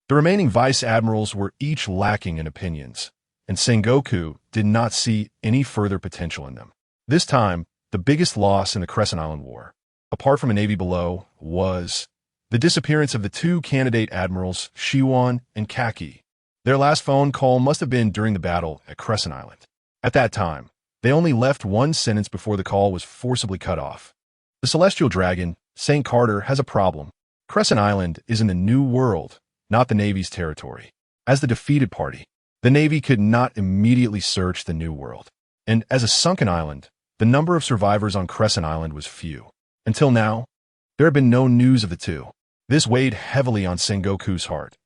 The remaining vice admirals were each lacking in opinions, and Sengoku did not see any further potential in them. This time, the biggest loss in the Crescent Island War, apart from a Navy below, was the disappearance of the 2 candidate admirals, Shiwan and Kaki. Their last phone call must have been during the battle at Crescent Island. At that time, they only left 1 sentence before the call was forcibly cut off. "The Celestial Dragon, St. Carter, has a problem. Crescent Island is in the New World, not the Navy's territory. As the defeated party, the Navy could not immediately search the New World. And as a sunken island, the number of survivors on Crescent Island was few. Until now, there had been no news of the 2. This weighed heavily on Sengoku's heart.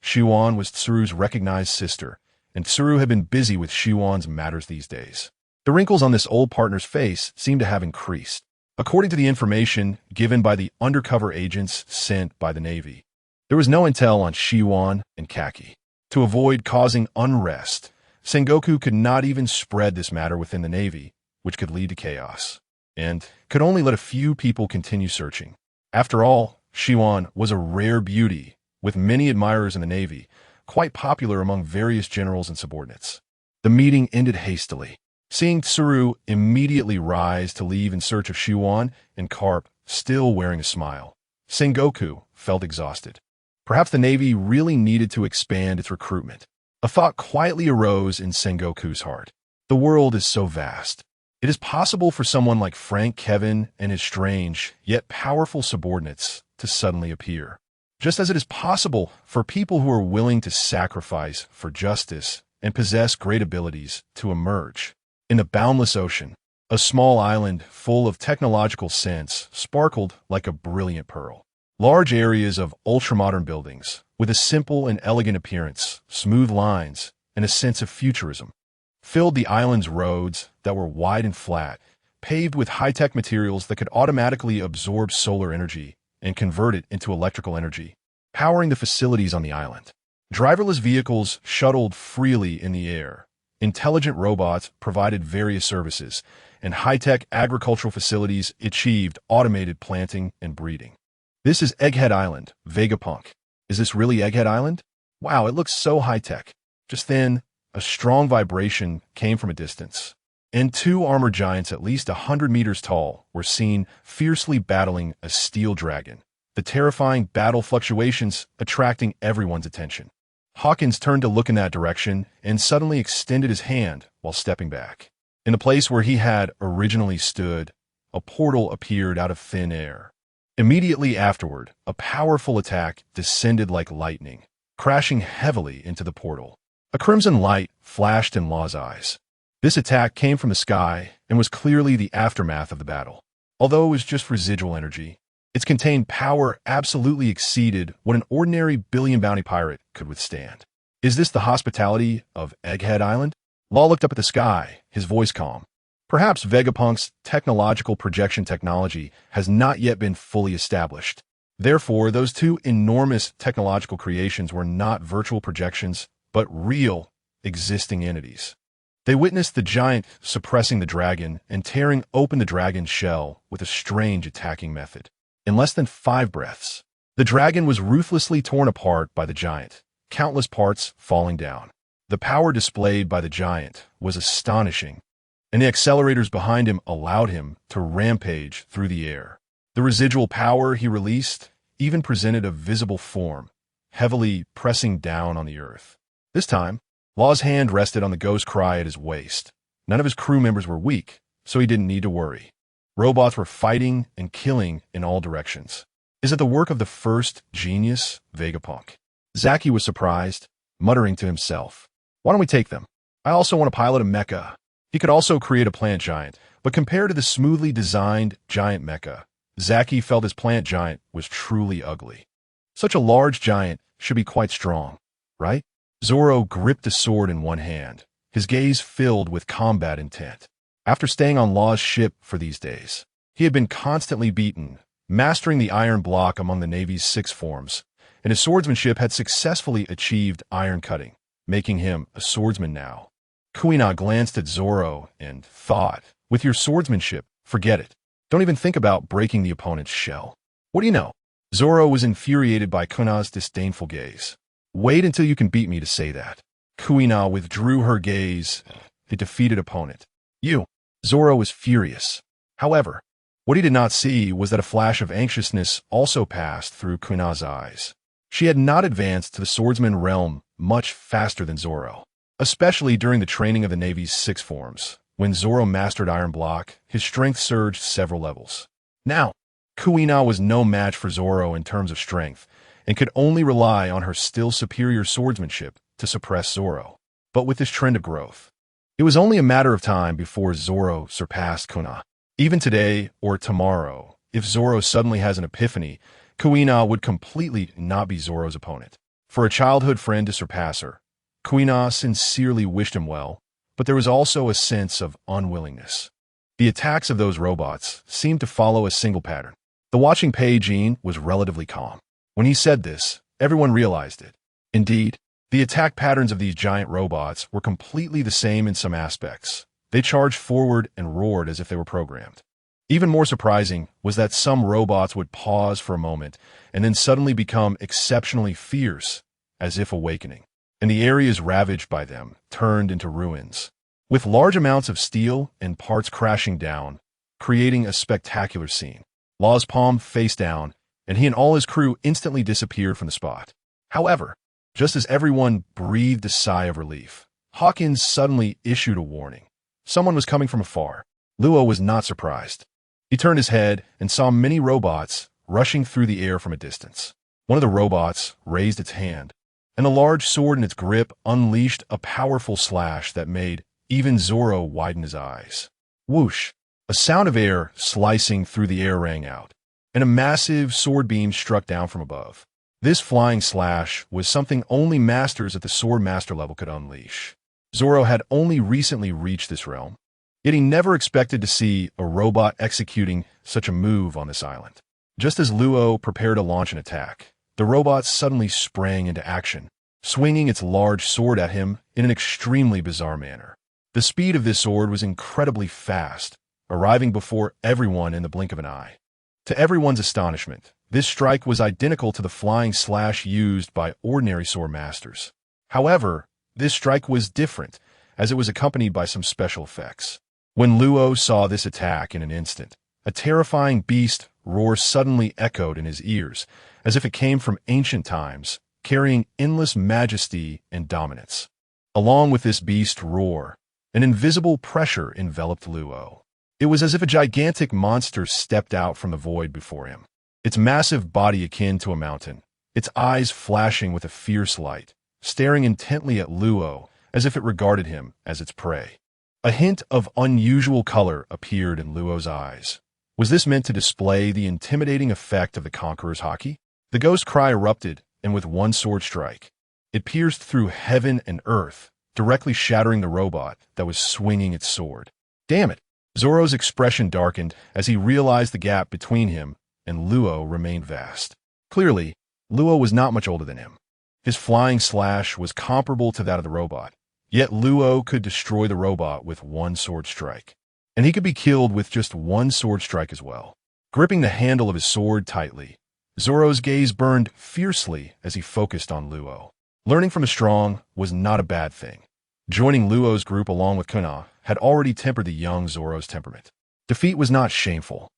Shiwan was Tsuru's recognized sister, and Tsuru had been busy with Shiwan's matters these days. The wrinkles on this old partner's face seemed to have increased. According to the information given by the undercover agents sent by the Navy, there was no intel on Shiwan and Kaki. To avoid causing unrest, Sengoku could not even spread this matter within the Navy, which could lead to chaos, and could only let a few people continue searching. After all, Shiwan was a rare beauty, with many admirers in the Navy, quite popular among various generals and subordinates. The meeting ended hastily. Seeing Tsuru immediately rise to leave in search of Shiwan and Karp still wearing a smile, Sengoku felt exhausted. Perhaps the Navy really needed to expand its recruitment. A thought quietly arose in Sengoku's heart. The world is so vast. It is possible for someone like Frank Kevin and his strange, yet powerful subordinates to suddenly appear. Just as it is possible for people who are willing to sacrifice for justice and possess great abilities to emerge. In the boundless ocean, a small island full of technological sense sparkled like a brilliant pearl. Large areas of ultramodern buildings, with a simple and elegant appearance, smooth lines, and a sense of futurism, filled the island's roads that were wide and flat, paved with high-tech materials that could automatically absorb solar energy and convert it into electrical energy, powering the facilities on the island. Driverless vehicles shuttled freely in the air. Intelligent robots provided various services, and high-tech agricultural facilities achieved automated planting and breeding. This is Egghead Island, Vegapunk. Is this really Egghead Island? Wow, it looks so high-tech. Just then, a strong vibration came from a distance, and two armored giants at least 100 meters tall were seen fiercely battling a steel dragon, the terrifying battle fluctuations attracting everyone's attention. Hawkins turned to look in that direction and suddenly extended his hand while stepping back. In the place where he had originally stood, a portal appeared out of thin air. Immediately afterward, a powerful attack descended like lightning, crashing heavily into the portal. A crimson light flashed in Law's eyes. This attack came from the sky and was clearly the aftermath of the battle. Although it was just residual energy, its contained power absolutely exceeded what an ordinary billion-bounty pirate could withstand. Is this the hospitality of Egghead Island? Law looked up at the sky, his voice calm. Perhaps Vegapunk's technological projection technology has not yet been fully established. Therefore, those two enormous technological creations were not virtual projections, but real, existing entities. They witnessed the giant suppressing the dragon and tearing open the dragon's shell with a strange attacking method. In less than 5 breaths, the dragon was ruthlessly torn apart by the giant, countless parts falling down. The power displayed by the giant was astonishing, and the accelerators behind him allowed him to rampage through the air. The residual power he released even presented a visible form, heavily pressing down on the earth. This time, Law's hand rested on the ghost cry at his waist. None of his crew members were weak, so he didn't need to worry. Robots were fighting and killing in all directions. Is it the work of the first genius, Vegapunk? Zaki was surprised, muttering to himself, "Why don't we take them? I also want to pilot a mecha." He could also create a plant giant, but compared to the smoothly designed giant mecha, Zaki felt his plant giant was truly ugly. Such a large giant should be quite strong, right? Zoro gripped the sword in one hand, his gaze filled with combat intent. After staying on Law's ship for these days, he had been constantly beaten, mastering the iron block among the Navy's 6 forms, and his swordsmanship had successfully achieved iron cutting, making him a swordsman now. Kuina glanced at Zoro and thought, "With your swordsmanship, forget it. Don't even think about breaking the opponent's shell." "What do you know?" Zoro was infuriated by Kuina's disdainful gaze. "Wait until you can beat me to say that." Kuina withdrew her gaze, the defeated opponent. "You." Zoro was furious. However, what he did not see was that a flash of anxiousness also passed through Kuina's eyes. She had not advanced to the swordsman realm much faster than Zoro, especially during the training of the Navy's 6 forms. When Zoro mastered Iron Block, his strength surged several levels. Now, Kuina was no match for Zoro in terms of strength, and could only rely on her still superior swordsmanship to suppress Zoro. But with this trend of growth, it was only a matter of time before Zoro surpassed Kuina. Even today or tomorrow, if Zoro suddenly has an epiphany, Kuina would completely not be Zoro's opponent. For a childhood friend to surpass her, Kuina sincerely wished him well, but there was also a sense of unwillingness. The attacks of those robots seemed to follow a single pattern. The watching Pei-Jin was relatively calm. When he said this, everyone realized it. Indeed, the attack patterns of these giant robots were completely the same in some aspects. They charged forward and roared as if they were programmed. Even more surprising was that some robots would pause for a moment and then suddenly become exceptionally fierce, as if awakening, and the areas ravaged by them turned into ruins, with large amounts of steel and parts crashing down, creating a spectacular scene. Law's palm face down, and he and all his crew instantly disappeared from the spot. However, just as everyone breathed a sigh of relief, Hawkins suddenly issued a warning. Someone was coming from afar. Luo was not surprised. He turned his head and saw many robots rushing through the air from a distance. One of the robots raised its hand, and a large sword in its grip unleashed a powerful slash that made even Zoro widen his eyes. Whoosh! A sound of air slicing through the air rang out, and a massive sword beam struck down from above. This flying slash was something only masters at the sword master level could unleash. Zoro had only recently reached this realm, yet he never expected to see a robot executing such a move on this island. Just as Luo prepared to launch an attack, the robot suddenly sprang into action, swinging its large sword at him in an extremely bizarre manner. The speed of this sword was incredibly fast, arriving before everyone in the blink of an eye. To everyone's astonishment, this strike was identical to the flying slash used by ordinary sword masters. However, this strike was different, as it was accompanied by some special effects. When Luo saw this attack in an instant, a terrifying beast roar suddenly echoed in his ears, as if it came from ancient times, carrying endless majesty and dominance. Along with this beast roar, an invisible pressure enveloped Luo. It was as if a gigantic monster stepped out from the void before him, its massive body akin to a mountain, its eyes flashing with a fierce light, staring intently at Luo as if it regarded him as its prey. A hint of unusual color appeared in Luo's eyes. Was this meant to display the intimidating effect of the Conqueror's haki? The ghost cry erupted, and with one sword strike, it pierced through heaven and earth, directly shattering the robot that was swinging its sword. Damn it! Zoro's expression darkened as he realized the gap between him and Luo remained vast. Clearly, Luo was not much older than him. His flying slash was comparable to that of the robot, yet Luo could destroy the robot with one sword strike. And he could be killed with just one sword strike as well. Gripping the handle of his sword tightly, Zoro's gaze burned fiercely as he focused on Luo. Learning from a strong was not a bad thing. Joining Luo's group along with Kuna had already tempered the young Zoro's temperament. Defeat was not shameful.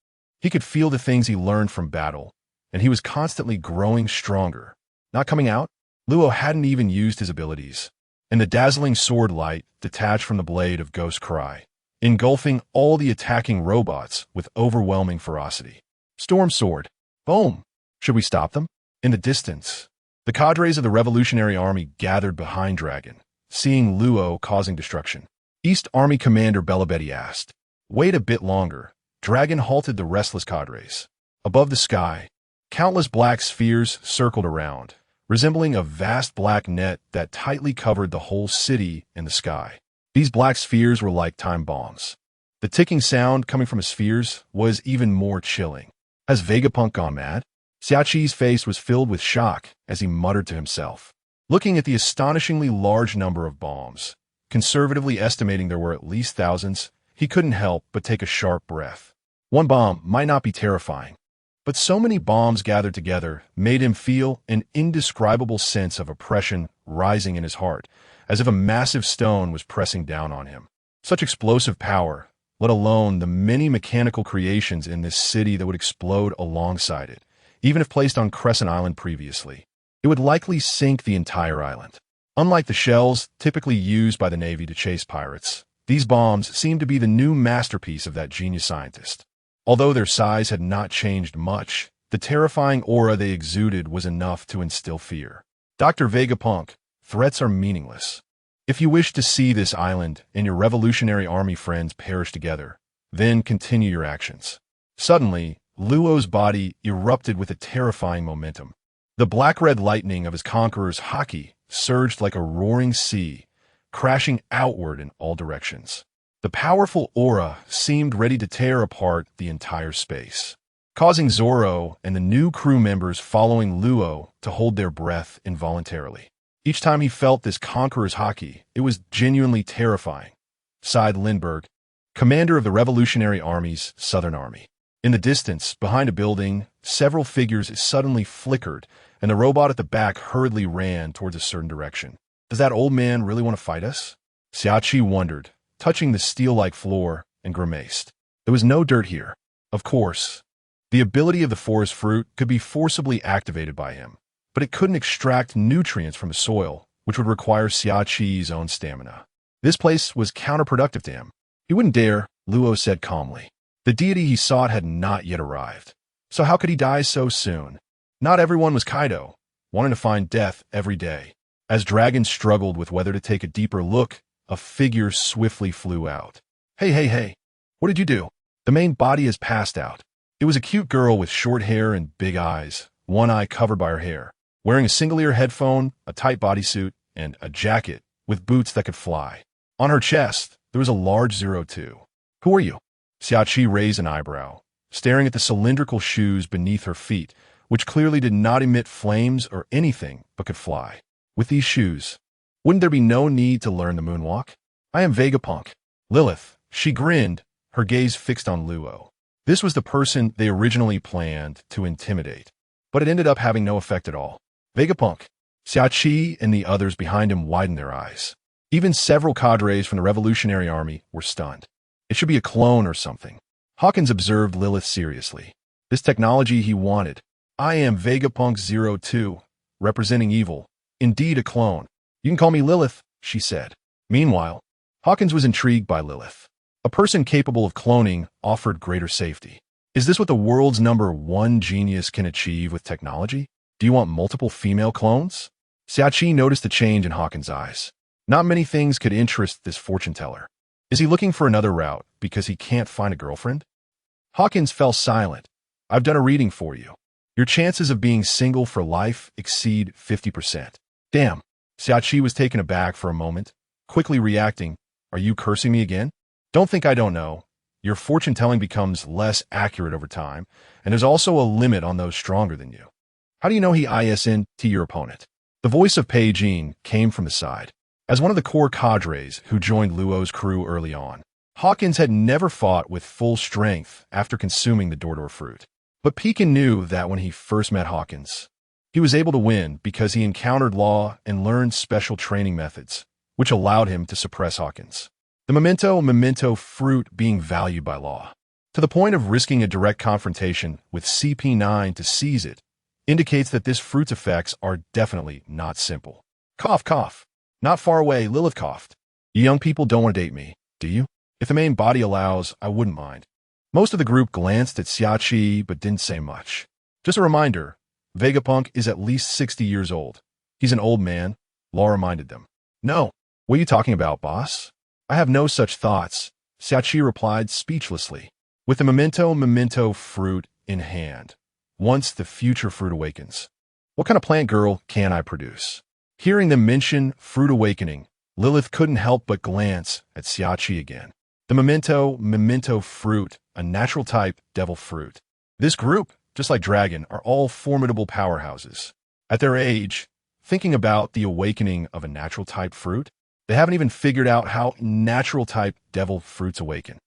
He could feel the things he learned from battle, and he was constantly growing stronger. Not coming out, Luo hadn't even used his abilities, and the dazzling sword light detached from the blade of Ghost Cry, engulfing all the attacking robots with overwhelming ferocity. Storm Sword. Boom! Should we stop them? In the distance, the cadres of the Revolutionary Army gathered behind Dragon, seeing Luo causing destruction. East Army Commander Belabedi asked. Wait a bit longer. Dragon halted the restless cadres. Above the sky, countless black spheres circled around, resembling a vast black net that tightly covered the whole city in the sky. These black spheres were like time bombs. The ticking sound coming from the spheres was even more chilling. Has Vegapunk gone mad? Xiaqi's face was filled with shock as he muttered to himself. Looking at the astonishingly large number of bombs, conservatively estimating there were at least thousands, he couldn't help but take a sharp breath. One bomb might not be terrifying, but so many bombs gathered together made him feel an indescribable sense of oppression rising in his heart, as if a massive stone was pressing down on him. Such explosive power, let alone the many mechanical creations in this city that would explode alongside it, even if placed on Crescent Island previously. It would likely sink the entire island. Unlike the shells typically used by the Navy to chase pirates, these bombs seemed to be the new masterpiece of that genius scientist. Although their size had not changed much, the terrifying aura they exuded was enough to instill fear. Dr. Vegapunk, threats are meaningless. If you wish to see this island and your Revolutionary Army friends perish together, then continue your actions. Suddenly, Luo's body erupted with a terrifying momentum. The black-red lightning of his conqueror's haki surged like a roaring sea, crashing outward in all directions. The powerful aura seemed ready to tear apart the entire space, causing Zoro and the new crew members following Luo to hold their breath involuntarily. Each time he felt this conqueror's haki, it was genuinely terrifying, sighed Lindbergh, commander of the Revolutionary Army's Southern Army. In the distance, behind a building, several figures suddenly flickered, and the robot at the back hurriedly ran towards a certain direction. Does that old man really want to fight us? Xiachi wondered, touching the steel-like floor, and grimaced. There was no dirt here. Of course, the ability of the forest fruit could be forcibly activated by him, but it couldn't extract nutrients from the soil, which would require Xiaqi's own stamina. This place was counterproductive to him. He wouldn't dare, Luo said calmly. The deity he sought had not yet arrived. So how could he die so soon? Not everyone was Kaido, wanting to find death every day. As Dragon struggled with whether to take a deeper look, a figure swiftly flew out. Hey, what did you do? The main body has passed out. It was a cute girl with short hair and big eyes, one eye covered by her hair, wearing a single-ear headphone, a tight bodysuit, and a jacket with boots that could fly. On her chest, there was a large 02. Who are you? Xiachi raised an eyebrow, staring at the cylindrical shoes beneath her feet, which clearly did not emit flames or anything but could fly. With these shoes, wouldn't there be no need to learn the moonwalk? I am Vegapunk. Lilith, she grinned, her gaze fixed on Luo. This was the person they originally planned to intimidate, but it ended up having no effect at all. Vegapunk. Xiaoqi and the others behind him widened their eyes. Even several cadres from the Revolutionary Army were stunned. It should be a clone or something. Hawkins observed Lilith seriously. This technology he wanted. I am Vegapunk 02, representing evil. Indeed a clone. You can call me Lilith, she said. Meanwhile, Hawkins was intrigued by Lilith. A person capable of cloning offered greater safety. Is this what the world's #1 genius can achieve with technology? Do you want multiple female clones? Xiaoqi noticed a change in Hawkins' eyes. Not many things could interest this fortune teller. Is he looking for another route because he can't find a girlfriend? Hawkins fell silent. I've done a reading for you. Your chances of being single for life exceed 50%. Damn. Xiaoqi was taken aback for a moment, quickly reacting. Are you cursing me again? Don't think I don't know. Your fortune-telling becomes less accurate over time, and there's also a limit on those stronger than you. How do you know he ISN to your opponent? The voice of Pei Jin came from the side. As one of the core cadres who joined Luo's crew early on, Hawkins had never fought with full strength after consuming the Dordor fruit. But Pekin knew that when he first met Hawkins, he was able to win because he encountered Law and learned special training methods, which allowed him to suppress Hawkins. The memento fruit being valued by Law, to the point of risking a direct confrontation with CP9 to seize it, indicates that this fruit's effects are definitely not simple. Cough, cough. Not far away, Lilith coughed. You young people don't want to date me, do you? If the main body allows, I wouldn't mind. Most of the group glanced at Xiaoqi but didn't say much. Just a reminder, Vegapunk is at least 60 years old. He's an old man, Law reminded them. No. What are you talking about, boss? I have no such thoughts, Xiaoqi replied speechlessly. With the memento fruit in hand, once the future fruit awakens, what kind of plant girl can I produce? Hearing them mention fruit awakening, Lilith couldn't help but glance at Xiaoqi again. The memento fruit, a natural type devil fruit. This group, just like Dragon, are all formidable powerhouses. At their age, thinking about the awakening of a natural type fruit, they haven't even figured out how natural type devil fruits awaken.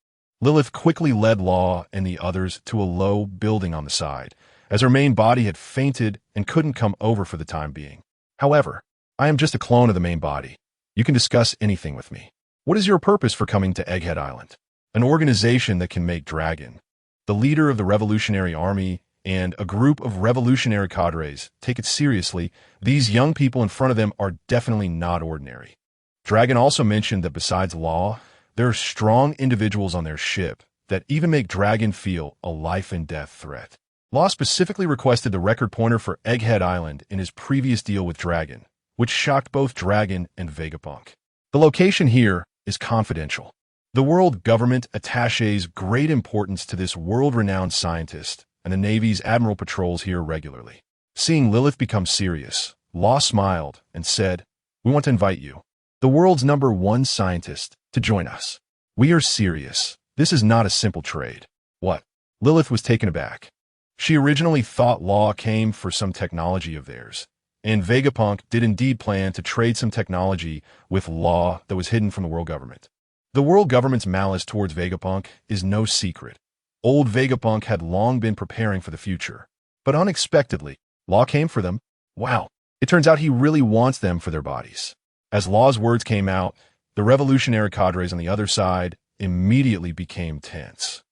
Lilith quickly led Law and the others to a low building on the side, as her main body had fainted and couldn't come over for the time being. However, I am just a clone of the main body. You can discuss anything with me. What is your purpose for coming to Egghead Island? An organization that can make Dragon, the leader of the Revolutionary Army, and a group of revolutionary cadres take it seriously. These young people in front of them are definitely not ordinary. Dragon also mentioned that besides Law, there are strong individuals on their ship that even make Dragon feel a life-and-death threat. Law specifically requested the record pointer for Egghead Island in his previous deal with Dragon, which shocked both Dragon and Vegapunk. The location here is confidential. The world government attaches great importance to this world-renowned scientist, and the Navy's admiral patrols here regularly. Seeing Lilith become serious, Law smiled and said, "We want to invite you, the world's #1 scientist, to join us. We are serious. This is not a simple trade." What? Lilith was taken aback. She originally thought Law came for some technology of theirs, and Vegapunk did indeed plan to trade some technology with Law that was hidden from the world government. The world government's malice towards Vegapunk is no secret. Old Vegapunk had long been preparing for the future. But unexpectedly, Law came for them. Wow, it turns out he really wants them for their bodies. As Law's words came out, the revolutionary cadres on the other side immediately became tense.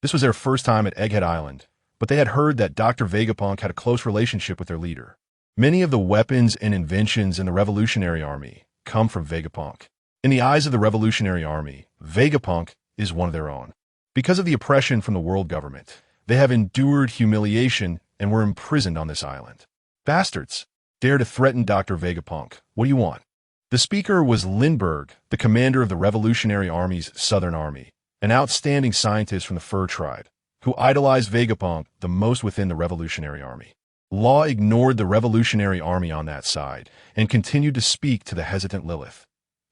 This was their first time at Egghead Island, but they had heard that Dr. Vegapunk had a close relationship with their leader. Many of the weapons and inventions in the Revolutionary Army come from Vegapunk. In the eyes of the Revolutionary Army, Vegapunk is one of their own. Because of the oppression from the world government, they have endured humiliation and were imprisoned on this island. Bastards! Dare to threaten Dr. Vegapunk. What do you want? The speaker was Lindbergh, the commander of the Revolutionary Army's Southern Army, an outstanding scientist from the Fur tribe, who idolized Vegapunk the most within the Revolutionary Army. Law ignored the Revolutionary Army on that side and continued to speak to the hesitant Lilith.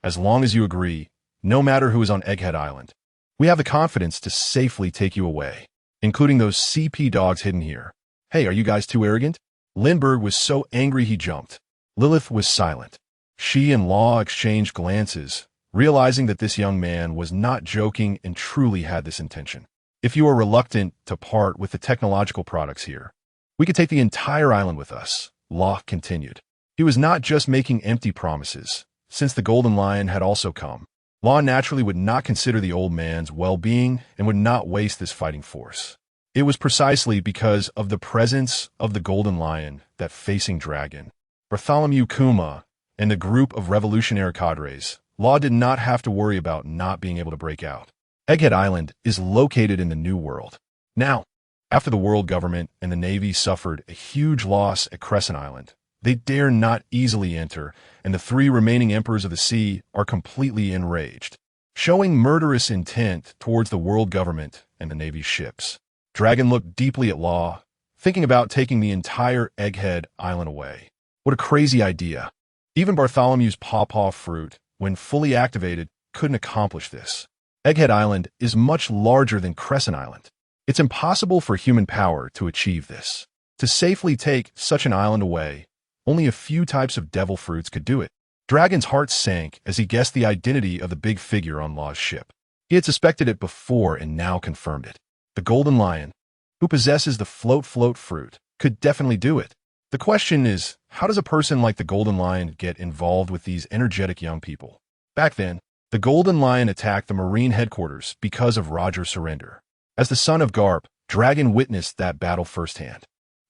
As long as you agree, no matter who is on Egghead Island, we have the confidence to safely take you away. including those CP dogs hidden here. Hey, are you guys too arrogant? Lindbergh was so angry he jumped. Lilith was silent. She and Law exchanged glances, realizing that this young man was not joking and truly had this intention. If you are reluctant to part with the technological products here, we could take the entire island with us, Law continued. He was not just making empty promises. Since the Golden Lion had also come, Law naturally would not consider the old man's well-being and would not waste this fighting force. It was precisely because of the presence of the Golden Lion that facing Dragon, Bartholomew Kuma, and the group of revolutionary cadres, Law did not have to worry about not being able to break out. Egghead Island is located in the New World. Now, after the world government and the Navy suffered a huge loss at Crescent Island, they dare not easily enter, and the 3 remaining emperors of the sea are completely enraged, showing murderous intent towards the world government and the Navy's ships. Dragon looked deeply at Law, thinking about taking the entire Egghead Island away. What a crazy idea. Even Bartholomew's pawpaw fruit, when fully activated, couldn't accomplish this. Egghead Island is much larger than Crescent Island. It's impossible for human power to achieve this. To safely take such an island away, only a few types of devil fruits could do it. Dragon's heart sank as he guessed the identity of the big figure on Law's ship. He had suspected it before and now confirmed it. The Golden Lion, who possesses the float fruit, could definitely do it. The question is, how does a person like the Golden Lion get involved with these energetic young people? Back then, the Golden Lion attacked the Marine headquarters because of Roger's surrender. As the son of Garp, Dragon witnessed that battle firsthand.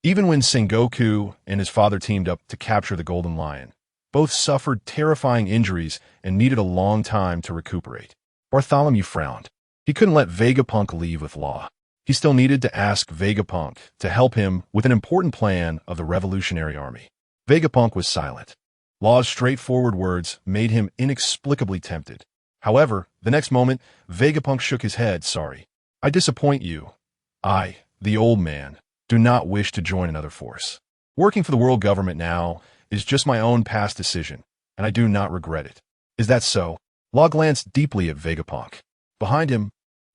Even when Sengoku and his father teamed up to capture the Golden Lion, both suffered terrifying injuries and needed a long time to recuperate. Bartholomew frowned. He couldn't let Vegapunk leave with Law. He still needed to ask Vegapunk to help him with an important plan of the Revolutionary Army. Vegapunk was silent. Law's straightforward words made him inexplicably tempted. However, the next moment, Vegapunk shook his head. Sorry. I disappoint you. I, the old man, do not wish to join another force. Working for the world government now is just my own past decision, and I do not regret it. Is that so? Law glanced deeply at Vegapunk. Behind him,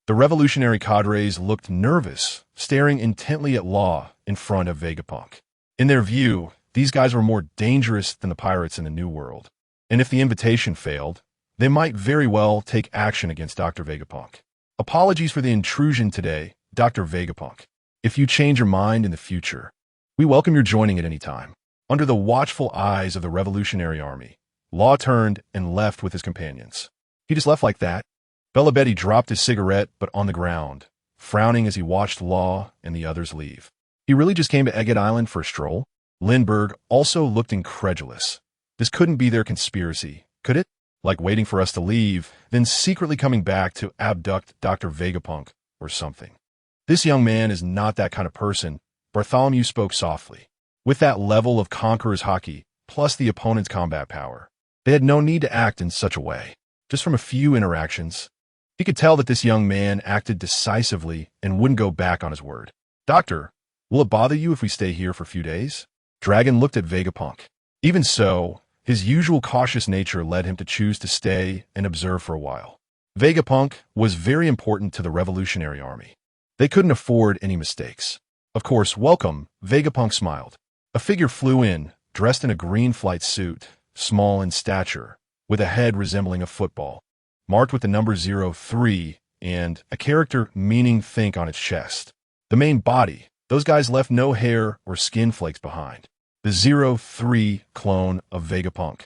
the revolutionary cadres looked nervous, staring intently at Law in front of Vegapunk. In their view, these guys were more dangerous than the pirates in the New World, and if the invitation failed, they might very well take action against Dr. Vegapunk. Apologies for the intrusion today, Dr. Vegapunk. If you change your mind in the future, we welcome your joining at any time. Under the watchful eyes of the Revolutionary Army, Law turned and left with his companions. He just left like that. Bellabetti dropped his cigarette but on the ground, frowning as he watched Law and the others leave. He really just came to Egghead Island for a stroll? Lindbergh also looked incredulous. This couldn't be their conspiracy, could it? Like waiting for us to leave, then secretly coming back to abduct Dr. Vegapunk or something. This young man is not that kind of person, Bartholomew spoke softly. With that level of conqueror's hockey, plus the opponent's combat power, they had no need to act in such a way. Just from a few interactions, he could tell that this young man acted decisively and wouldn't go back on his word. Doctor, will it bother you if we stay here for a few days? Dragon looked at Vegapunk. Even so, his usual cautious nature led him to choose to stay and observe for a while. Vegapunk was very important to the Revolutionary Army. They couldn't afford any mistakes. Of course, welcome, Vegapunk smiled. A figure flew in, dressed in a green flight suit, small in stature, with a head resembling a football, marked with the number 03 and a character meaning think on its chest. The main body, those guys left no hair or skin flakes behind. The 03 clone of Vegapunk.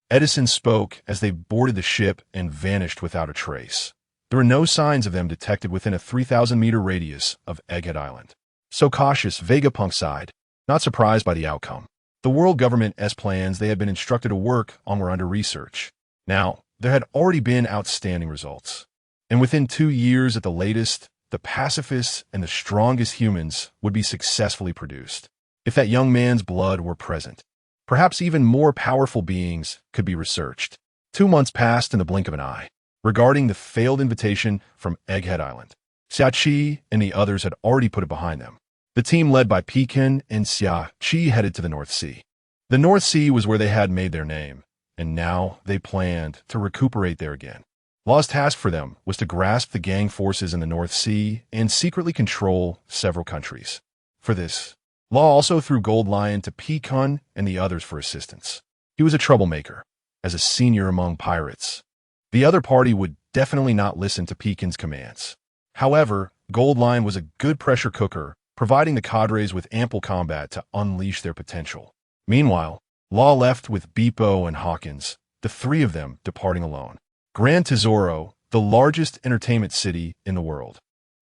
Edison spoke as they boarded the ship and vanished without a trace. There were no signs of them detected within a 3,000-meter radius of Egghead Island. So cautious, Vegapunk sighed, not surprised by the outcome. The world government's plans they had been instructed to work on were under research. Now, there had already been outstanding results. And within 2 years at the latest, the pacifists and the strongest humans would be successfully produced. If that young man's blood were present, perhaps even more powerful beings could be researched. 2 months passed in the blink of an eye. Regarding the failed invitation from Egghead Island, Xia and the others had already put it behind them. The team led by Pekin and Xia headed to the North Sea. The North Sea was where they had made their name, and now they planned to recuperate there again. Law's task for them was to grasp the gang forces in the North Sea and secretly control several countries. For this, Law also threw Gold Lion to Pecan and the others for assistance. He was a troublemaker, as a senior among pirates. The other party would definitely not listen to Pecan's commands. However, Gold Lion was a good pressure cooker, providing the cadres with ample combat to unleash their potential. Meanwhile, Law left with Beepo and Hawkins, the three of them departing alone. Gran Tesoro, the largest entertainment city in the world.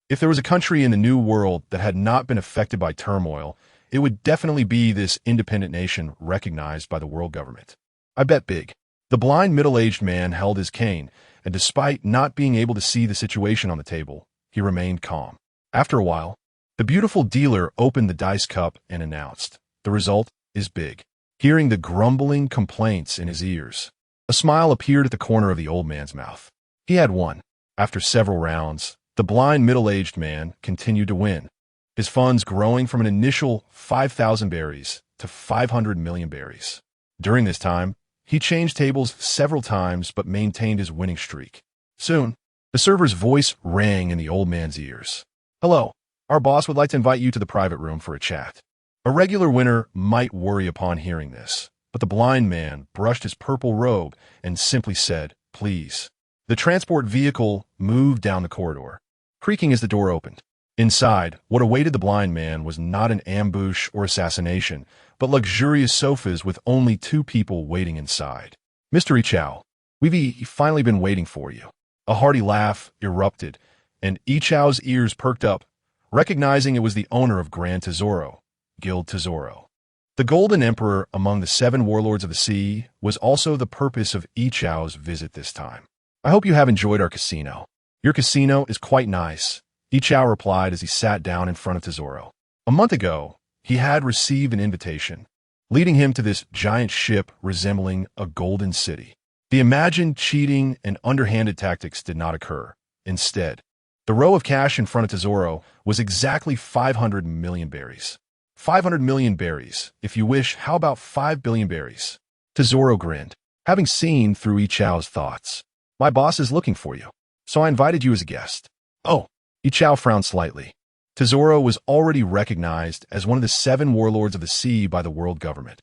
If there was a country in the New World that had not been affected by turmoil, it would definitely be this independent nation recognized by the world government. I bet big. The blind middle-aged man held his cane, and despite not being able to see the situation on the table, he remained calm. After a while, the beautiful dealer opened the dice cup and announced, "The result is big." Hearing the grumbling complaints in his ears, a smile appeared at the corner of the old man's mouth. He had won. After several rounds, the blind middle-aged man continued to win, his funds growing from an initial 5,000 berries to 500 million berries. During this time, he changed tables several times but maintained his winning streak. Soon, the server's voice rang in the old man's ears. "Hello, our boss would like to invite you to the private room for a chat." A regular winner might worry upon hearing this, but the blind man brushed his purple robe and simply said, "Please." The transport vehicle moved down the corridor, creaking as the door opened. Inside, what awaited the blind man was not an ambush or assassination, but luxurious sofas with only two people waiting inside. "Mr. Ichao, we've finally been waiting for you." A hearty laugh erupted, and Ichao's ears perked up, recognizing it was the owner of Gran Tesoro, Guild Tesoro. The Golden Emperor among the 7 warlords of the sea was also the purpose of Ichao's visit this time. "I hope you have enjoyed our casino." "Your casino is quite nice," Ichao replied as he sat down in front of Tesoro. A month ago, he had received an invitation, leading him to this giant ship resembling a golden city. The imagined cheating and underhanded tactics did not occur. Instead, the row of cash in front of Tesoro was exactly 500 million berries. 500 million berries. If you wish, how about 5 billion berries? Tesoro grinned, having seen through Ichao's thoughts. "My boss is looking for you, so I invited you as a guest." "Oh." Ichao frowned slightly. Tesoro was already recognized as one of the 7 warlords of the sea by the world government.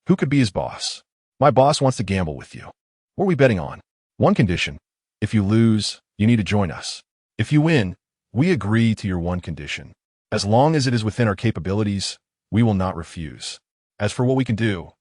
Who could be his boss? "My boss wants to gamble with you." "What are we betting on?" "One condition. If you lose, you need to join us. If you win, we agree to your one condition. As long as it is within our capabilities, we will not refuse. As for what we can do,"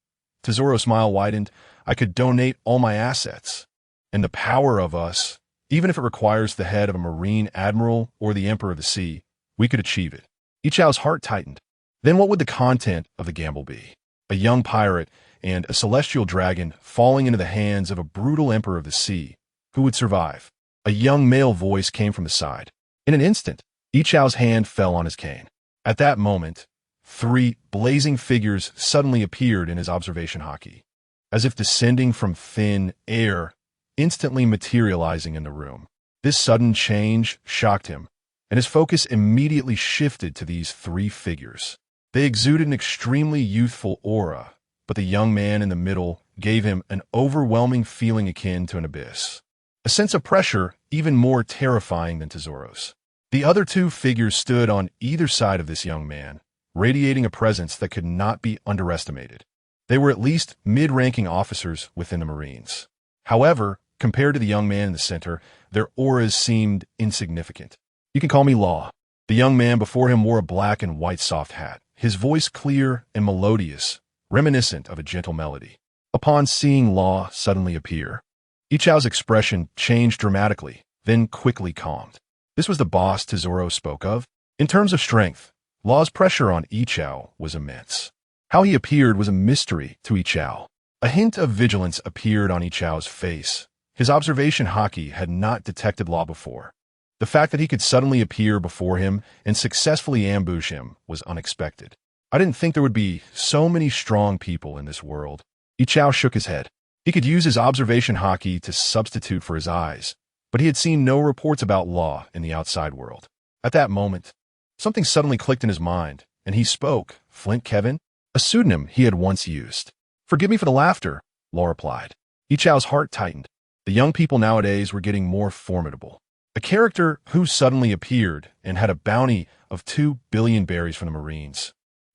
Tesoro's smile widened, "I could donate all my assets. And the power of us, even if it requires the head of a marine admiral or the emperor of the sea, we could achieve it." Ichao's heart tightened. Then what would the content of the gamble be? A young pirate and a celestial dragon falling into the hands of a brutal emperor of the sea. Who would survive? A young male voice came from the side. In an instant, Ichao's hand fell on his cane. At that moment, 3 blazing figures suddenly appeared in his observation hockey, as if descending from thin air, instantly materializing in the room. This sudden change shocked him, and his focus immediately shifted to these 3 figures. They exuded an extremely youthful aura, but the young man in the middle gave him an overwhelming feeling akin to an abyss. A sense of pressure even more terrifying than Tesoro's. The other 2 figures stood on either side of this young man, radiating a presence that could not be underestimated. They were at least mid-ranking officers within the Marines. However, compared to the young man in the center, their auras seemed insignificant. "You can call me Law." The young man before him wore a black and white soft hat, his voice clear and melodious, reminiscent of a gentle melody. Upon seeing Law suddenly appear, Ichao's expression changed dramatically, then quickly calmed. This was the boss Tesoro spoke of. In terms of strength, Law's pressure on Ichao was immense. How he appeared was a mystery to Ichao. A hint of vigilance appeared on Ichao's face. His observation hockey had not detected Law before. The fact that he could suddenly appear before him and successfully ambush him was unexpected. "I didn't think there would be so many strong people in this world." Ichao shook his head. He could use his observation hockey to substitute for his eyes, but he had seen no reports about Law in the outside world. At that moment, something suddenly clicked in his mind, and he spoke. "Flint Kevin?" A pseudonym he had once used. "Forgive me for the laughter," Law replied. Ichao's heart tightened. The The young people nowadays were getting more formidable. A character who suddenly appeared and had a bounty of 2 billion berries from the Marines.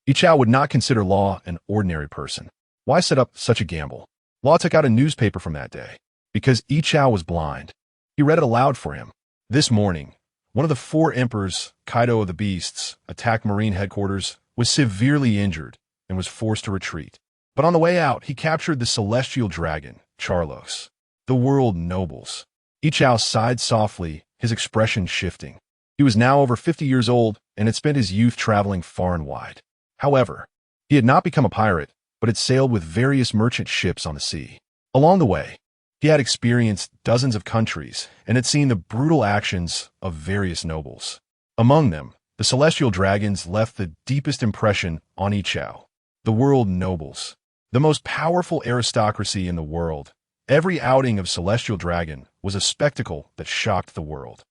Yichao would not consider Law an ordinary person. Why set up such a gamble? Law took out a newspaper from that day. Because Yichao was blind. He read it aloud for him. This morning, one of the 4 emperors, Kaido of the Beasts, attacked Marine headquarters, was severely injured, and was forced to retreat. But on the way out, he captured the celestial dragon, Charlos. The world nobles. Yichao sighed softly, his expression shifting. He was now over 50 years old and had spent his youth traveling far and wide. However, he had not become a pirate, but had sailed with various merchant ships on the sea. Along the way, he had experienced dozens of countries and had seen the brutal actions of various nobles. Among them, the celestial dragons left the deepest impression on Yichao. The world nobles. The most powerful aristocracy in the world. Every outing of celestial dragon was a spectacle that shocked the world.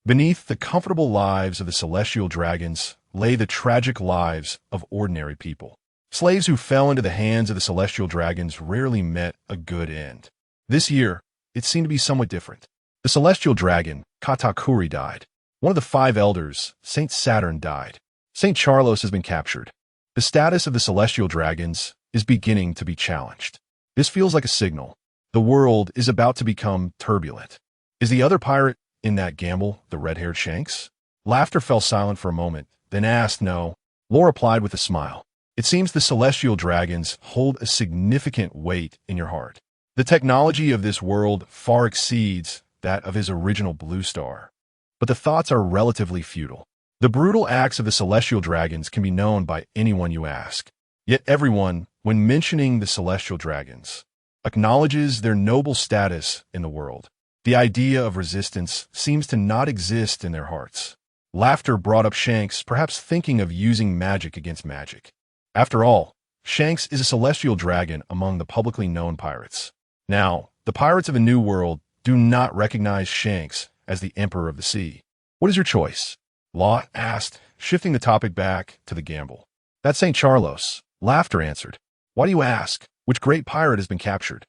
Beneath the comfortable lives of the celestial dragons lay the tragic lives of ordinary people. Slaves who fell into the hands of the celestial dragons rarely met a good end. This year, it seemed to be somewhat different. The celestial dragon, Katakuri, died. One of the 5 elders, Saint Saturn, died. Saint Charlos has been captured. The status of the celestial dragons is beginning to be challenged. This feels like a signal. The world is about to become turbulent. Is the other pirate in that gamble the red-haired Shanks? Laughter fell silent for a moment, then asked no. Law replied with a smile. It seems the celestial dragons hold a significant weight in your heart. The technology of this world far exceeds that of his original blue star. But the thoughts are relatively futile. The brutal acts of the celestial dragons can be known by anyone you ask. Yet everyone, when mentioning the celestial dragons, acknowledges their noble status in the world. The idea of resistance seems to not exist in their hearts. Laughter brought up Shanks, perhaps thinking of using magic against magic. After all, Shanks is a celestial dragon among the publicly known pirates. Now, the pirates of the New World do not recognize Shanks as the Emperor of the Sea. What is your choice? Law asked, shifting the topic back to the gamble. That's St. Charlos. Laughter answered. Why do you ask? Which great pirate has been captured?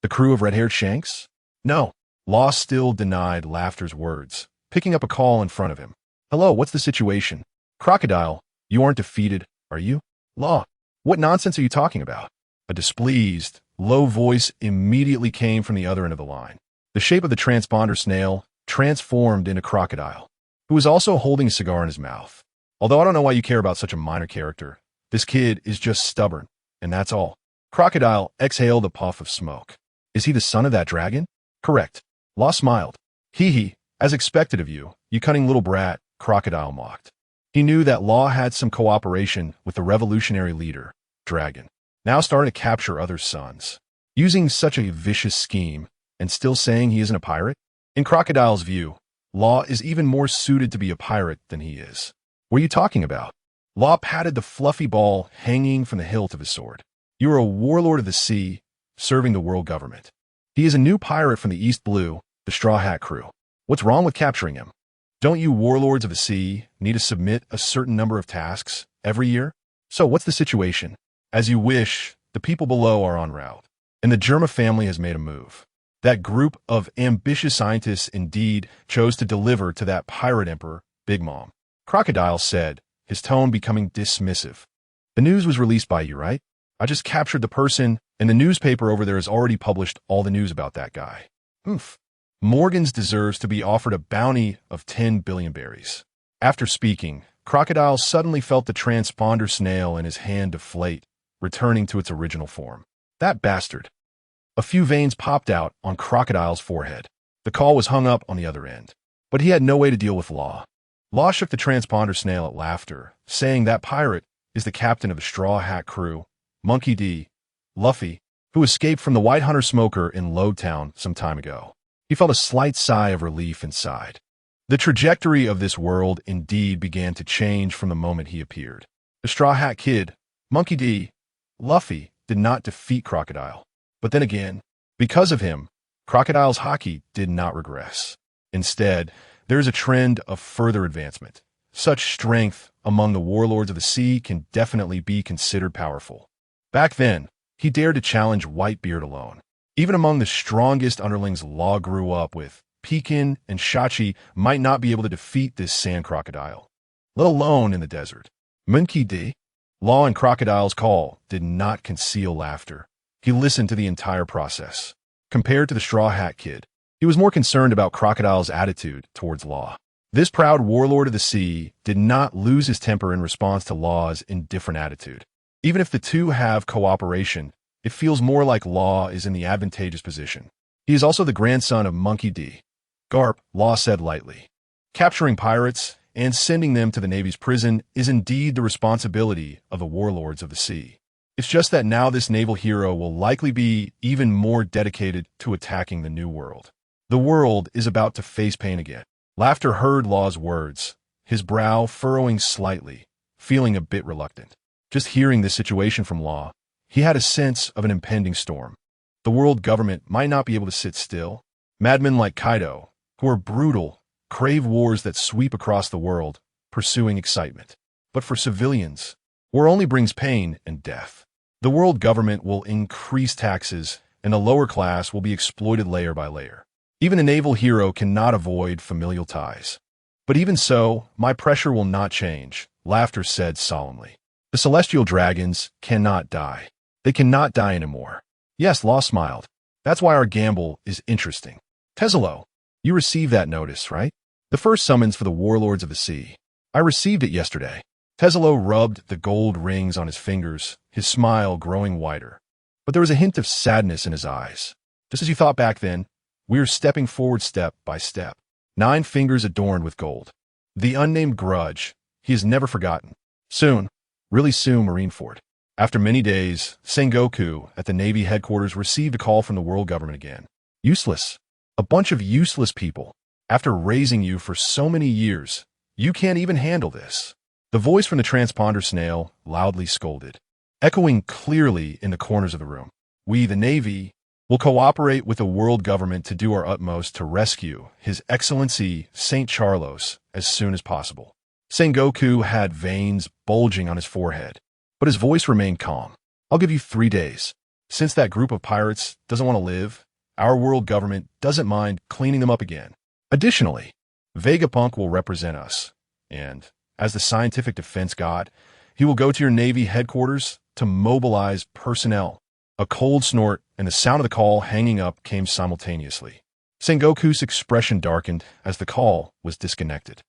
The crew of red-haired Shanks? No. Law still denied Laughter's words, picking up a call in front of him. Hello, what's the situation? Crocodile, you aren't defeated, are you? Law, what nonsense are you talking about? A displeased, low voice immediately came from the other end of the line. The shape of the transponder snail transformed into Crocodile, who was also holding a cigar in his mouth. Although I don't know why you care about such a minor character. This kid is just stubborn, and that's all. Crocodile exhaled a puff of smoke. Is he the son of that dragon? Correct. Law smiled. Hee, as expected of you, you cunning little brat, Crocodile mocked. He knew that Law had some cooperation with the revolutionary leader, Dragon, now starting to capture other sons. Using such a vicious scheme, and still saying he isn't a pirate? In Crocodile's view, Law is even more suited to be a pirate than he is. What are you talking about? Law patted the fluffy ball hanging from the hilt of his sword. You are a warlord of the sea, serving the world government. He is a new pirate from the East Blue, the Straw Hat crew. What's wrong with capturing him? Don't you warlords of the sea need to submit a certain number of tasks every year? So what's the situation? As you wish, the people below are en route, and the Germa family has made a move. That group of ambitious scientists indeed chose to deliver to that pirate emperor, Big Mom. Crocodile said, his tone becoming dismissive. The news was released by you, right? I just captured the person, and the newspaper over there has already published all the news about that guy. Oof. Morgans deserves to be offered a bounty of 10 billion berries. After speaking, Crocodile suddenly felt the transponder snail in his hand deflate, returning to its original form. That bastard. A few veins popped out on Crocodile's forehead. The call was hung up on the other end. But he had no way to deal with Law. Law shook the transponder snail at Laughter, saying that pirate is the captain of the Straw Hat crew, Monkey D. Luffy, who escaped from the White Hunter Smoker in Lowtown some time ago. He felt a slight sigh of relief inside. The trajectory of this world indeed began to change from the moment he appeared. The Straw Hat Kid, Monkey D. Luffy, did not defeat Crocodile. But then again, because of him, Crocodile's hockey did not regress. Instead, there is a trend of further advancement. Such strength among the warlords of the sea can definitely be considered powerful. Back then, he dared to challenge Whitebeard alone. Even among the strongest underlings Law grew up with, Pekin and Shachi might not be able to defeat this sand crocodile, let alone in the desert. Monkey D. Law and Crocodile's call did not conceal laughter. He listened to the entire process. Compared to the Straw Hat Kid, he was more concerned about Crocodile's attitude towards Law. This proud warlord of the sea did not lose his temper in response to Law's indifferent attitude. Even if the two have cooperation, it feels more like Law is in the advantageous position. He is also the grandson of Monkey D. Garp, Law said lightly. Capturing pirates and sending them to the Navy's prison is indeed the responsibility of the warlords of the sea. It's just that now this naval hero will likely be even more dedicated to attacking the New World. The world is about to face pain again. Laughter heard Law's words, his brow furrowing slightly, feeling a bit reluctant. Just hearing this situation from Law, he had a sense of an impending storm. The world government might not be able to sit still. Madmen like Kaido, who are brutal, crave wars that sweep across the world, pursuing excitement. But for civilians, war only brings pain and death. The world government will increase taxes, and the lower class will be exploited layer by layer. Even a naval hero cannot avoid familial ties. But even so, my pressure will not change, Laughter said solemnly. The celestial dragons cannot die. They cannot die anymore. Yes, Law smiled. That's why our gamble is interesting. Tezelo, you received that notice, right? The first summons for the warlords of the sea. I received it yesterday. Tezelo rubbed the gold rings on his fingers, his smile growing wider. But there was a hint of sadness in his eyes. Just as you thought back then, we are stepping forward step by step. 9 fingers adorned with gold. The unnamed grudge, he has never forgotten. Soon, really soon, Marineford. After many days, Sengoku at the Navy headquarters received a call from the world government again. Useless. A bunch of useless people. After raising you for so many years, you can't even handle this. The voice from the transponder snail loudly scolded, echoing clearly in the corners of the room. We, the Navy, will cooperate with the world government to do our utmost to rescue His Excellency St. Charlos as soon as possible. Sengoku had veins bulging on his forehead, but his voice remained calm. I'll give you 3 days. Since that group of pirates doesn't want to live, our world government doesn't mind cleaning them up again. Additionally, Vegapunk will represent us, and, as the scientific defense god, he will go to your Navy headquarters to mobilize personnel. A cold snort and the sound of the call hanging up came simultaneously. Sengoku's expression darkened as the call was disconnected.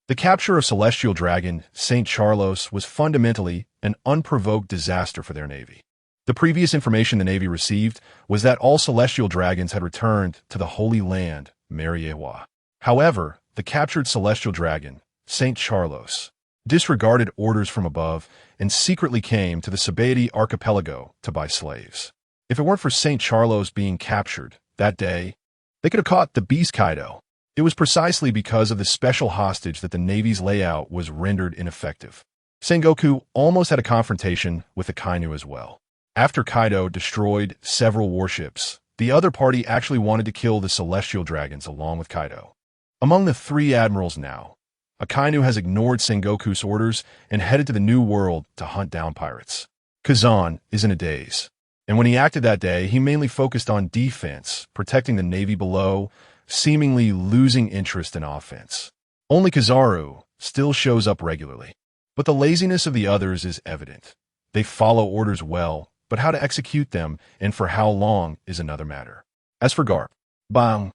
The capture of Celestial Dragon St. Charlos was fundamentally an unprovoked disaster for their Navy. The previous information the Navy received was that all Celestial Dragons had returned to the Holy Land, Mariewa. However, the captured Celestial Dragon, St. Charlos, disregarded orders from above and secretly came to the Sabaody archipelago to buy slaves. If it weren't for St. Charlos being captured that day, they could have caught the Beast Kaido. It was precisely because of the special hostage that the Navy's layout was rendered ineffective. Sengoku almost had a confrontation with the Kainu as well. After Kaido destroyed several warships, the other party actually wanted to kill the Celestial Dragons along with Kaido. Among the 3 admirals now, Akainu has ignored Sengoku's orders and headed to the New World to hunt down pirates. Kazan is in a daze, and when he acted that day, he mainly focused on defense, protecting the Navy below, seemingly losing interest in offense. Only Kizaru still shows up regularly, but the laziness of the others is evident. They follow orders well, but how to execute them and for how long is another matter. As for Garp, bang!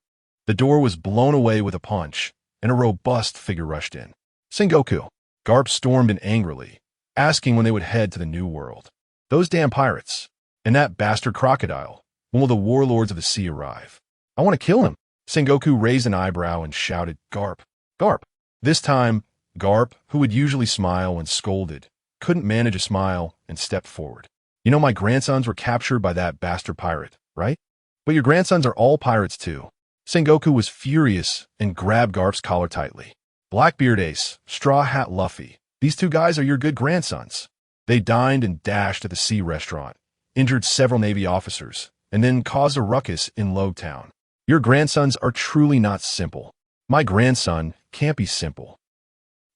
The door was blown away with a punch, and a robust figure rushed in. Sengoku. Garp stormed in angrily, asking when they would head to the New World. Those damn pirates. And that bastard crocodile. When will the warlords of the sea arrive? I want to kill him. Sengoku raised an eyebrow and shouted, Garp. Garp. This time, Garp, who would usually smile when scolded, couldn't manage a smile and stepped forward. You know my grandsons were captured by that bastard pirate, right? But your grandsons are all pirates too. Sengoku was furious and grabbed Garp's collar tightly. Blackbeard Ace, Straw Hat Luffy, these 2 guys are your good grandsons. They dined and dashed at the sea restaurant, injured several Navy officers, and then caused a ruckus in Logtown. Your grandsons are truly not simple. My grandson can't be simple.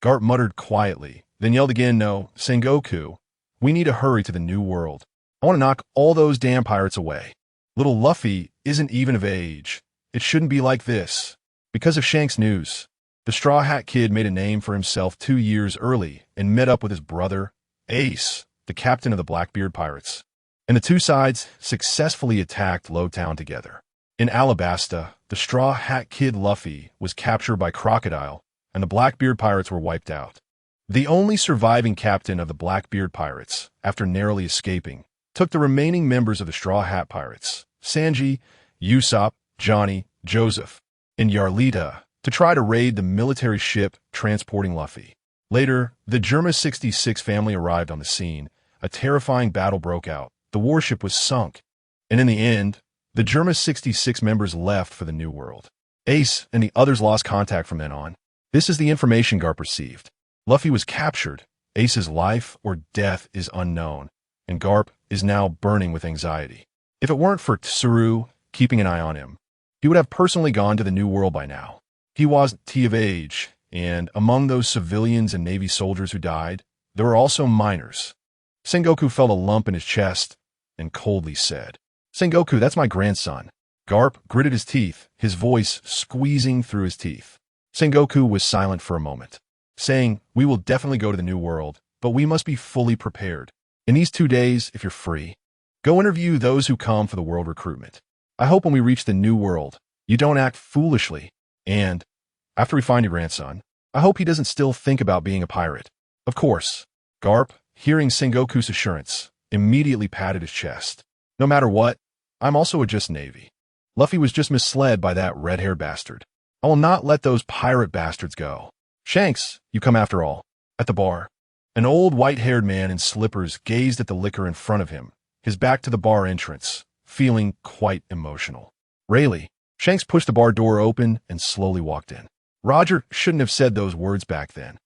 Garp muttered quietly, then yelled again, no, Sengoku, we need to hurry to the New World. I want to knock all those damn pirates away. Little Luffy isn't even of age. It shouldn't be like this. Because of Shanks' news, the Straw Hat Kid made a name for himself 2 years early and met up with his brother, Ace, the captain of the Blackbeard Pirates. And the two sides successfully attacked Lowtown together. In Alabasta, the Straw Hat Kid Luffy was captured by Crocodile, and the Blackbeard Pirates were wiped out. The only surviving captain of the Blackbeard Pirates, after narrowly escaping, took the remaining members of the Straw Hat Pirates, Sanji, Usopp, Johnny, Joseph, and Yarlita, to try to raid the military ship transporting Luffy. Later, the Germa 66 family arrived on the scene. A terrifying battle broke out. The warship was sunk, and in the end, the Germa 66 members left for the New World. Ace and the others lost contact from then on. This is the information Garp received. Luffy was captured. Ace's life or death is unknown, and Garp is now burning with anxiety. If it weren't for Tsuru keeping an eye on him, he would have personally gone to the New World by now. He wasn't of age, and among those civilians and Navy soldiers who died, there were also minors. Sengoku felt a lump in his chest and coldly said, "Sengoku, that's my grandson." Garp gritted his teeth, his voice squeezing through his teeth. Sengoku was silent for a moment, saying, "We will definitely go to the New World, but we must be fully prepared. In these 2 days, if you're free, go interview those who come for the world recruitment. I hope when we reach the New World, you don't act foolishly. And, after we find your grandson, I hope he doesn't still think about being a pirate." Of course. Garp, hearing Sengoku's assurance, immediately patted his chest. "No matter what, I'm also a just Navy. Luffy was just misled by that red-haired bastard. I will not let those pirate bastards go. Shanks, you come after all." At the bar, an old white-haired man in slippers gazed at the liquor in front of him, his back to the bar entrance, feeling quite emotional. Rayleigh. Shanks pushed the bar door open and slowly walked in. Roger shouldn't have said those words back then.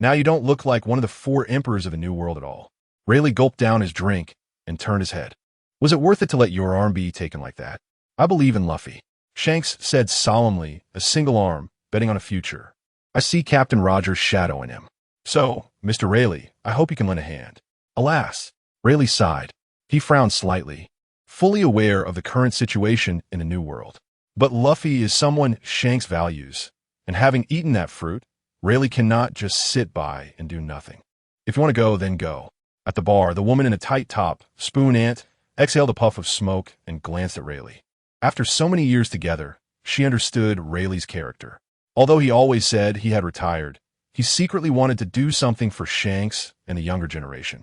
Now you don't look like one of the 4 emperors of the New World at all. Rayleigh gulped down his drink and turned his head. "Was it worth it to let your arm be taken like that? I believe in Luffy." Shanks said solemnly, a single arm, betting on a future. "I see Captain Roger's shadow in him. So, Mr. Rayleigh, I hope you can lend a hand." Alas, Rayleigh sighed. He frowned slightly, fully aware of the current situation in the New World. But Luffy is someone Shanks values, and having eaten that fruit, Rayleigh cannot just sit by and do nothing. "If you want to go, then go." At the bar, the woman in a tight top, Spoon Ant, exhaled a puff of smoke and glanced at Rayleigh. After so many years together, she understood Rayleigh's character. Although he always said he had retired, he secretly wanted to do something for Shanks and the younger generation.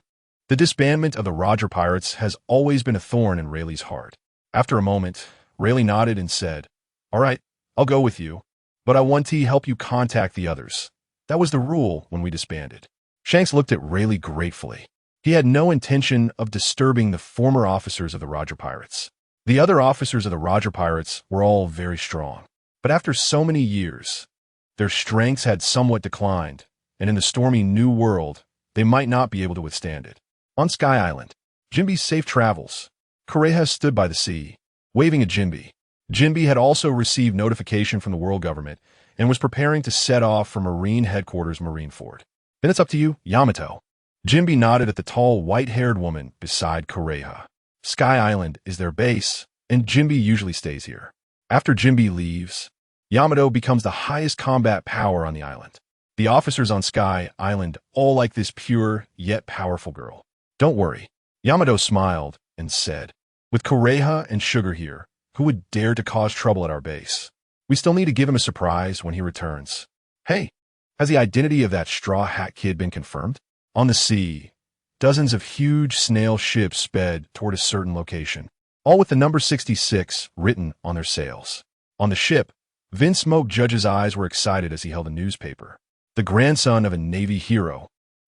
The disbandment of the Roger Pirates has always been a thorn in Rayleigh's heart. After a moment, Rayleigh nodded and said, "All right, I'll go with you, but I want to help you contact the others. That was the rule when we disbanded." Shanks looked at Rayleigh gratefully. He had no intention of disturbing the former officers of the Roger Pirates. The other officers of the Roger Pirates were all very strong, but after so many years, their strengths had somewhat declined, and in the stormy New World, they might not be able to withstand it. On Sky Island, Jinbe's safe travels. Kureha stood by the sea, waving at Jinbe. Jinbe had also received notification from the world government and was preparing to set off for Marine Headquarters Marineford. "Then it's up to you, Yamato." Jinbe nodded at the tall, white-haired woman beside Kureha. Sky Island is their base, and Jinbe usually stays here. After Jinbe leaves, Yamato becomes the highest combat power on the island. The officers on Sky Island all like this pure yet powerful girl. "Don't worry." Yamato smiled and said, "With Kureha and Sugar here, who would dare to cause trouble at our base? We still need to give him a surprise when he returns." "Hey, has the identity of that Straw Hat Kid been confirmed?" On the sea, dozens of huge snail ships sped toward a certain location, all with the number 66 written on their sails. On the ship, Vinsmoke Judge's eyes were excited as he held a newspaper. The grandson of a Navy hero,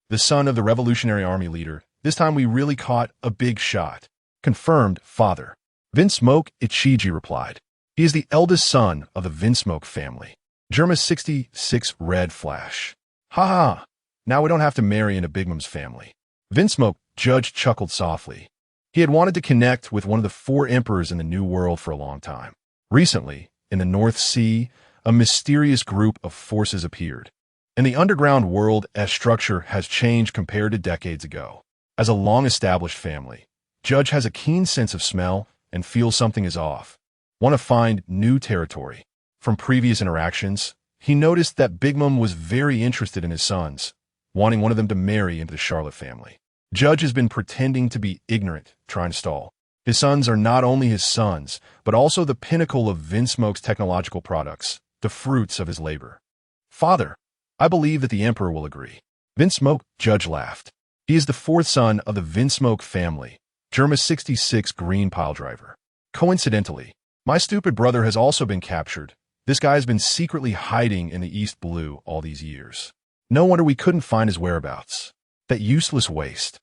the son of the Revolutionary Army leader. "This time we really caught a big shot." "Confirmed, father." Vinsmoke Ichiji replied. "He is the eldest son of the Vinsmoke family." Germa 66 red flash. "Ha ha, now we don't have to marry into Big Mom's family." Vinsmoke Judge chuckled softly. He had wanted to connect with one of the 4 emperors in the New World for a long time. Recently, in the North Sea, a mysterious group of forces appeared, and the underground world as structure has changed compared to decades ago. As a long-established family, Judge has a keen sense of smell and feels something is off. Want to find new territory. From previous interactions, he noticed that Big Mom was very interested in his sons, wanting one of them to marry into the Charlotte family. Judge has been pretending to be ignorant, trying to stall. His sons are not only his sons, but also the pinnacle of Vinsmoke's technological products, the fruits of his labor. Father, I believe that the Emperor will agree. Vinsmoke, Judge laughed. He is the fourth son of the Vinsmoke family, Germa 66 green piledriver. Coincidentally, my stupid brother has also been captured. This guy has been secretly hiding in the East Blue all these years. No wonder we couldn't find his whereabouts. That useless waste,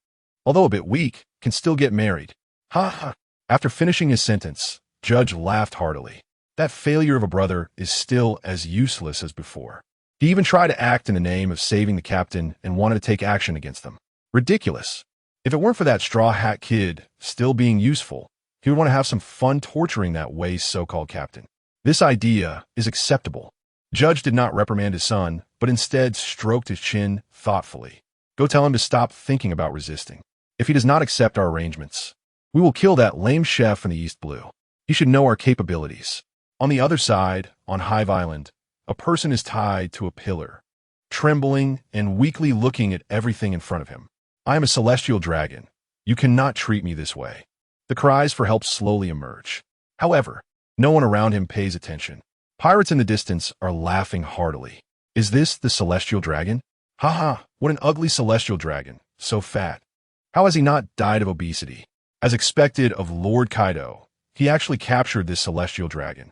although a bit weak, can still get married. Ha ha. After finishing his sentence, Judge laughed heartily. That failure of a brother is still as useless as before. He even tried to act in the name of saving the captain and wanted to take action against them. Ridiculous. If it weren't for that straw hat kid still being useful, he would want to have some fun torturing that waste so-called captain. This idea is acceptable. Judge did not reprimand his son, but instead stroked his chin thoughtfully. Go tell him to stop thinking about resisting. If he does not accept our arrangements, we will kill that lame chef in the East Blue. He should know our capabilities. On the other side, on Hive Island, a person is tied to a pillar, trembling and weakly looking at everything in front of him. I am a celestial dragon. You cannot treat me this way. The cries for help slowly emerge. However, no one around him pays attention. Pirates in the distance are laughing heartily. Is this the celestial dragon? Ha ha, what an ugly celestial dragon, so fat. How has he not died of obesity? As expected of Lord Kaido, he actually captured this celestial dragon.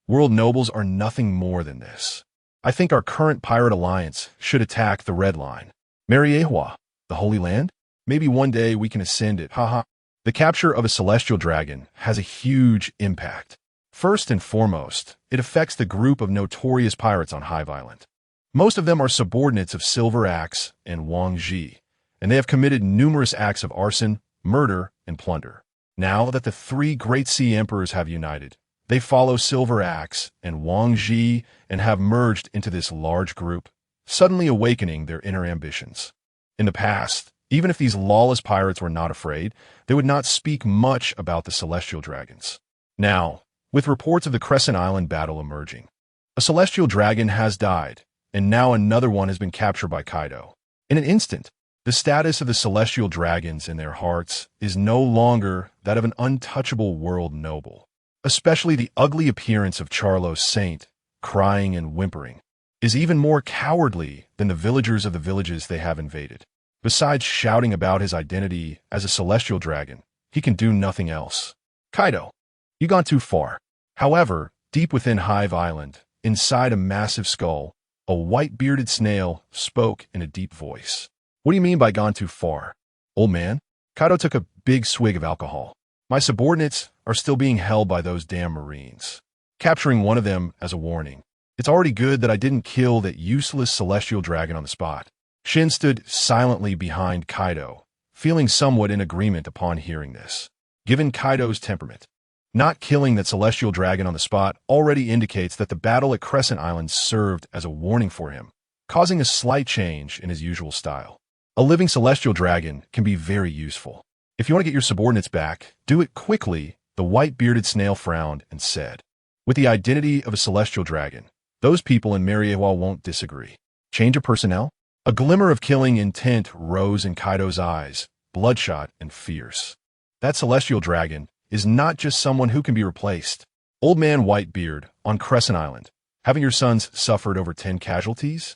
World nobles are nothing more than this. I think our current pirate alliance should attack the Red Line. Mariehua, the Holy Land? Maybe one day we can ascend it, haha. The capture of a celestial dragon has a huge impact. First and foremost, it affects the group of notorious pirates on Hive Island. Most of them are subordinates of Silver Axe and Wang Ji, and they have committed numerous acts of arson, murder, and plunder. Now that the three Great Sea Emperors have united, they follow Silver Axe and Wang Ji and have merged into this large group, suddenly awakening their inner ambitions. In the past, even if these lawless pirates were not afraid, they would not speak much about the celestial dragons. Now, with reports of the Crescent Island battle emerging, a celestial dragon has died, and now another one has been captured by Kaido. In an instant, the status of the celestial dragons in their hearts is no longer that of an untouchable world noble. Especially the ugly appearance of Charlo's saint, crying and whimpering, is even more cowardly than the villagers of the villages they have invaded. Besides shouting about his identity as a celestial dragon, he can do nothing else. Kaido, you gone too far. However, deep within Hive Island, inside a massive skull, a white-bearded snail spoke in a deep voice. What do you mean by gone too far? Old man? Kaido took a big swig of alcohol. My subordinates are still being held by those damn Marines. Capturing one of them as a warning. It's already good that I didn't kill that useless celestial dragon on the spot. Shin stood silently behind Kaido, feeling somewhat in agreement upon hearing this. Given Kaido's temperament, not killing that celestial dragon on the spot already indicates that the battle at Crescent Island served as a warning for him, causing a slight change in his usual style. A living celestial dragon can be very useful. If you want to get your subordinates back, do it quickly, the white-bearded snail frowned and said. With the identity of a celestial dragon, those people in Mariehua won't disagree. Change of personnel? A glimmer of killing intent rose in Kaido's eyes, bloodshot and fierce. That celestial dragon is not just someone who can be replaced. Old man Whitebeard, on Crescent Island, haven't your sons suffered over 10 casualties?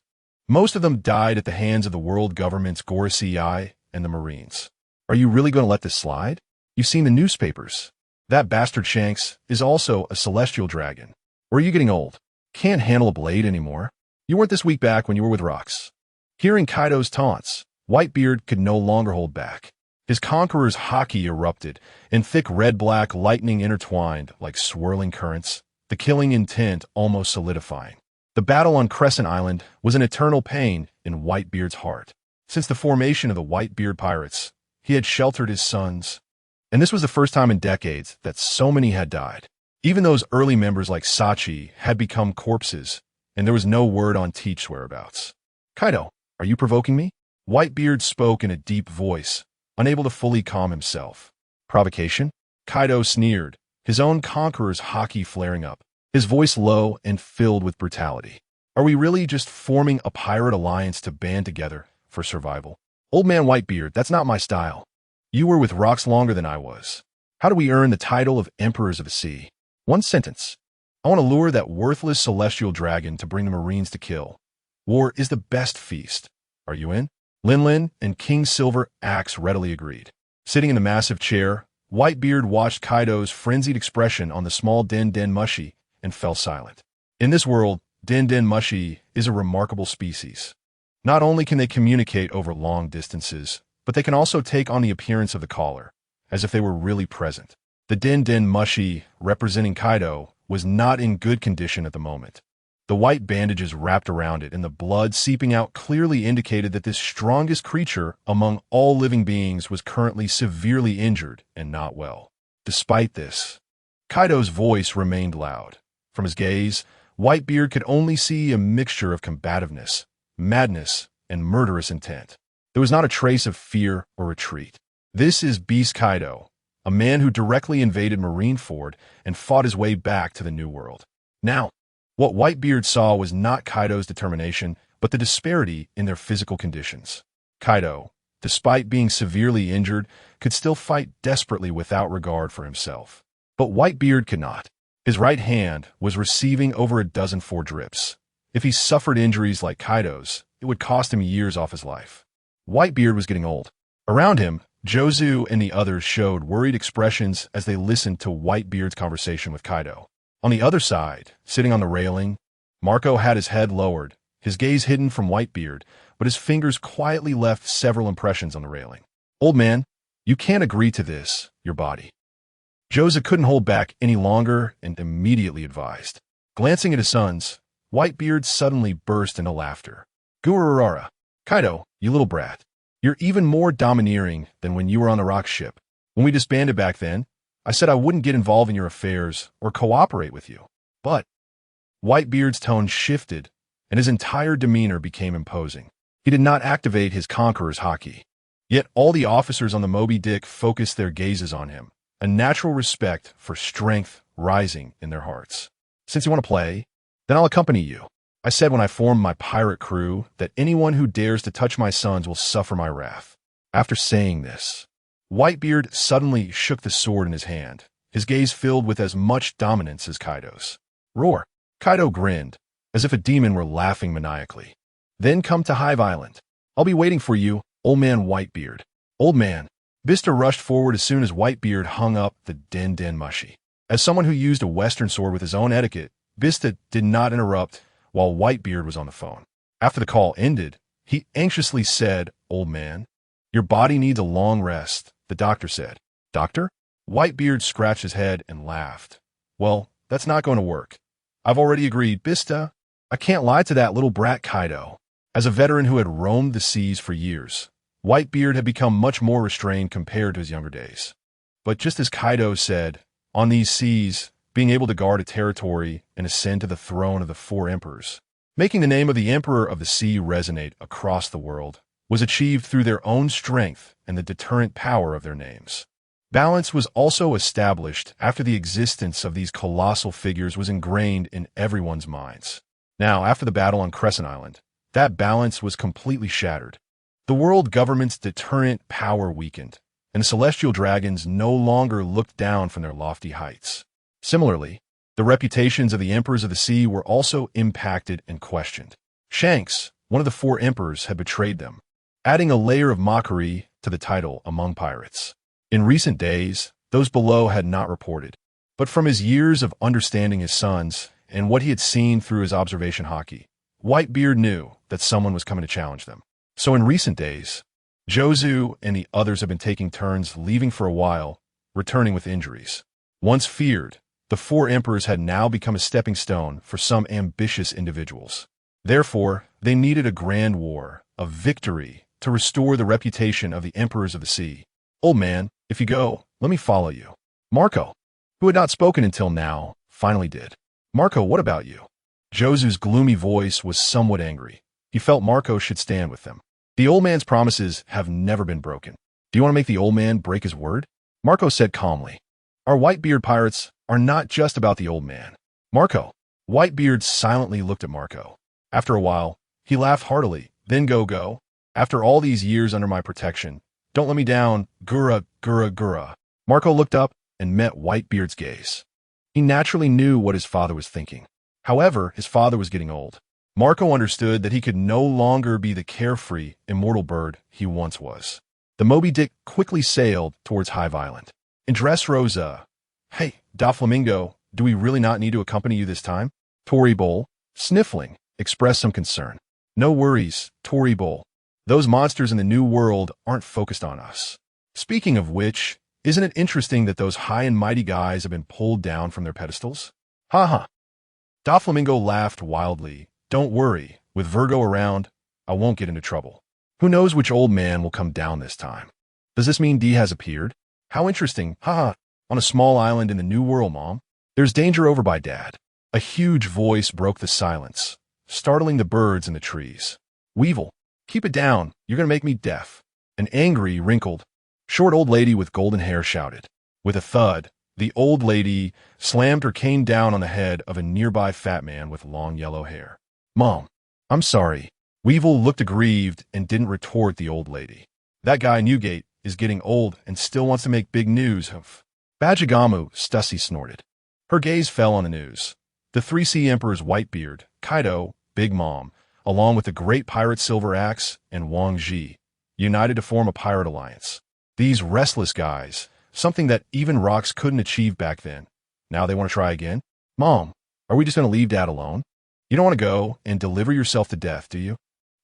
Most of them died at the hands of the world government's Gorosei and the Marines. Are you really going to let this slide? You've seen the newspapers. That bastard Shanks is also a celestial dragon. Or are you getting old? Can't handle a blade anymore? You weren't this weak back when you were with Rocks. Hearing Kaido's taunts, Whitebeard could no longer hold back. His conqueror's haki erupted, and thick red-black lightning intertwined like swirling currents, the killing intent almost solidifying. The battle on Crescent Island was an eternal pain in Whitebeard's heart. Since the formation of the Whitebeard Pirates, he had sheltered his sons, and this was the first time in decades that so many had died. Even those early members like Sachi had become corpses, and there was no word on Teach's whereabouts. Kaido, are you provoking me? Whitebeard spoke in a deep voice, unable to fully calm himself. Provocation? Kaido sneered, his own conqueror's haki flaring up, his voice low and filled with brutality. Are we really just forming a pirate alliance to band together for survival? Old man Whitebeard, that's not my style. You were with rocks longer than I was. How do we earn the title of Emperors of the Sea? One sentence. I want to lure that worthless celestial dragon to bring the Marines to kill. War is the best feast. Are you in? Lin Lin and King Silver Axe readily agreed. Sitting in the massive chair, Whitebeard watched Kaido's frenzied expression on the small Den Den Mushi and fell silent. In this world, Den Den Mushi is a remarkable species. Not only can they communicate over long distances, but they can also take on the appearance of the caller, as if they were really present. The Den Den Mushi, representing Kaido, was not in good condition at the moment. The white bandages wrapped around it and the blood seeping out clearly indicated that this strongest creature among all living beings was currently severely injured and not well. Despite this, Kaido's voice remained loud. From his gaze, Whitebeard could only see a mixture of combativeness, madness, and murderous intent. There was not a trace of fear or retreat. This is Beast Kaido, a man who directly invaded Marineford and fought his way back to the New World. Now, what Whitebeard saw was not Kaido's determination, but the disparity in their physical conditions. Kaido, despite being severely injured, could still fight desperately without regard for himself. But Whitebeard could not. His right hand was receiving over a dozen foredrips. If he suffered injuries like Kaido's, it would cost him years off his life. Whitebeard was getting old. Around him, Jozu and the others showed worried expressions as they listened to Whitebeard's conversation with Kaido. On the other side, sitting on the railing, Marco had his head lowered, his gaze hidden from Whitebeard, but his fingers quietly left several impressions on the railing. Old man, you can't agree to this, your body. Jozu couldn't hold back any longer and immediately advised. Glancing at his sons, Whitebeard suddenly burst into laughter. Gururara, Kaido, you little brat. You're even more domineering than when you were on the rock ship. When we disbanded back then, I said I wouldn't get involved in your affairs or cooperate with you. But Whitebeard's tone shifted, and his entire demeanor became imposing. He did not activate his conqueror's haki. Yet all the officers on the Moby Dick focused their gazes on him, a natural respect for strength rising in their hearts. Since you want to play, then I'll accompany you. I said when I formed my pirate crew that anyone who dares to touch my sons will suffer my wrath. After saying this, Whitebeard suddenly shook the sword in his hand, his gaze filled with as much dominance as Kaido's. Roar! Kaido grinned, as if a demon were laughing maniacally. Then come to Hive Island. I'll be waiting for you, old man Whitebeard. Old man. Bista rushed forward as soon as Whitebeard hung up the Den Den Mushi. As someone who used a Western sword with his own etiquette, Bista did not interrupt while Whitebeard was on the phone. After the call ended, he anxiously said, Old man, your body needs a long rest, the doctor said. Doctor? Whitebeard scratched his head and laughed. Well, that's not going to work. I've already agreed, Bista. I can't lie to that little brat Kaido. As a veteran who had roamed the seas for years, Whitebeard had become much more restrained compared to his younger days. But just as Kaido said, on these seas, being able to guard a territory and ascend to the throne of the four emperors, making the name of the Emperor of the Sea resonate across the world, was achieved through their own strength and the deterrent power of their names. Balance was also established after the existence of these colossal figures was ingrained in everyone's minds. Now, after the battle on Crescent Island, that balance was completely shattered. The world government's deterrent power weakened, and the celestial dragons no longer looked down from their lofty heights. Similarly, the reputations of the emperors of the sea were also impacted and questioned. Shanks, one of the four emperors, had betrayed them, adding a layer of mockery to the title among pirates. In recent days, those below had not reported, but from his years of understanding his sons and what he had seen through his observation haki, Whitebeard knew that someone was coming to challenge them. So in recent days, Jozu and the others have been taking turns leaving for a while, returning with injuries. Once feared, the four emperors had now become a stepping stone for some ambitious individuals. Therefore, they needed a grand war, a victory, to restore the reputation of the emperors of the sea. Old man, if you go, let me follow you. Marco, who had not spoken until now, finally did. Marco, what about you? Jozu's gloomy voice was somewhat angry. He felt Marco should stand with them. The old man's promises have never been broken. Do you want to make the old man break his word? Marco said calmly. Our Whitebeard pirates are not just about the old man. Marco. Whitebeard silently looked at Marco. After a while, he laughed heartily. Then go. After all these years under my protection, don't let me down, gura. Marco looked up and met Whitebeard's gaze. He naturally knew what his father was thinking. However, his father was getting old. Marco understood that he could no longer be the carefree, immortal bird he once was. The Moby Dick quickly sailed towards Hive Island. In Dressrosa, "Hey, Doflamingo, do we really not need to accompany you this time?" Tory Bowl, sniffling, expressed some concern. "No worries, Tory Bowl. Those monsters in the New World aren't focused on us. Speaking of which, isn't it interesting that those high and mighty guys have been pulled down from their pedestals?" Ha. Doflamingo laughed wildly. "Don't worry, with Virgo around, I won't get into trouble. Who knows which old man will come down this time? Does this mean D has appeared? How interesting, haha, on a small island in the New World, Mom. There's danger over by Dad." A huge voice broke the silence, startling the birds in the trees. "Weevil, keep it down, you're gonna make me deaf." An angry, wrinkled, short old lady with golden hair shouted. With a thud, the old lady slammed her cane down on the head of a nearby fat man with long yellow hair. "Mom, I'm sorry." Weevil looked aggrieved and didn't retort the old lady. "That guy Newgate is getting old and still wants to make big news of." Bajagamu, Stussy snorted. Her gaze fell on the news. The 3C Emperor's Whitebeard, Kaido, Big Mom, along with the great pirate Silver Axe and Wang Ji, united to form a pirate alliance. These restless guys, something that even rocks couldn't achieve back then. Now they want to try again? "Mom, are we just going to leave Dad alone? You don't want to go and deliver yourself to death, do you?"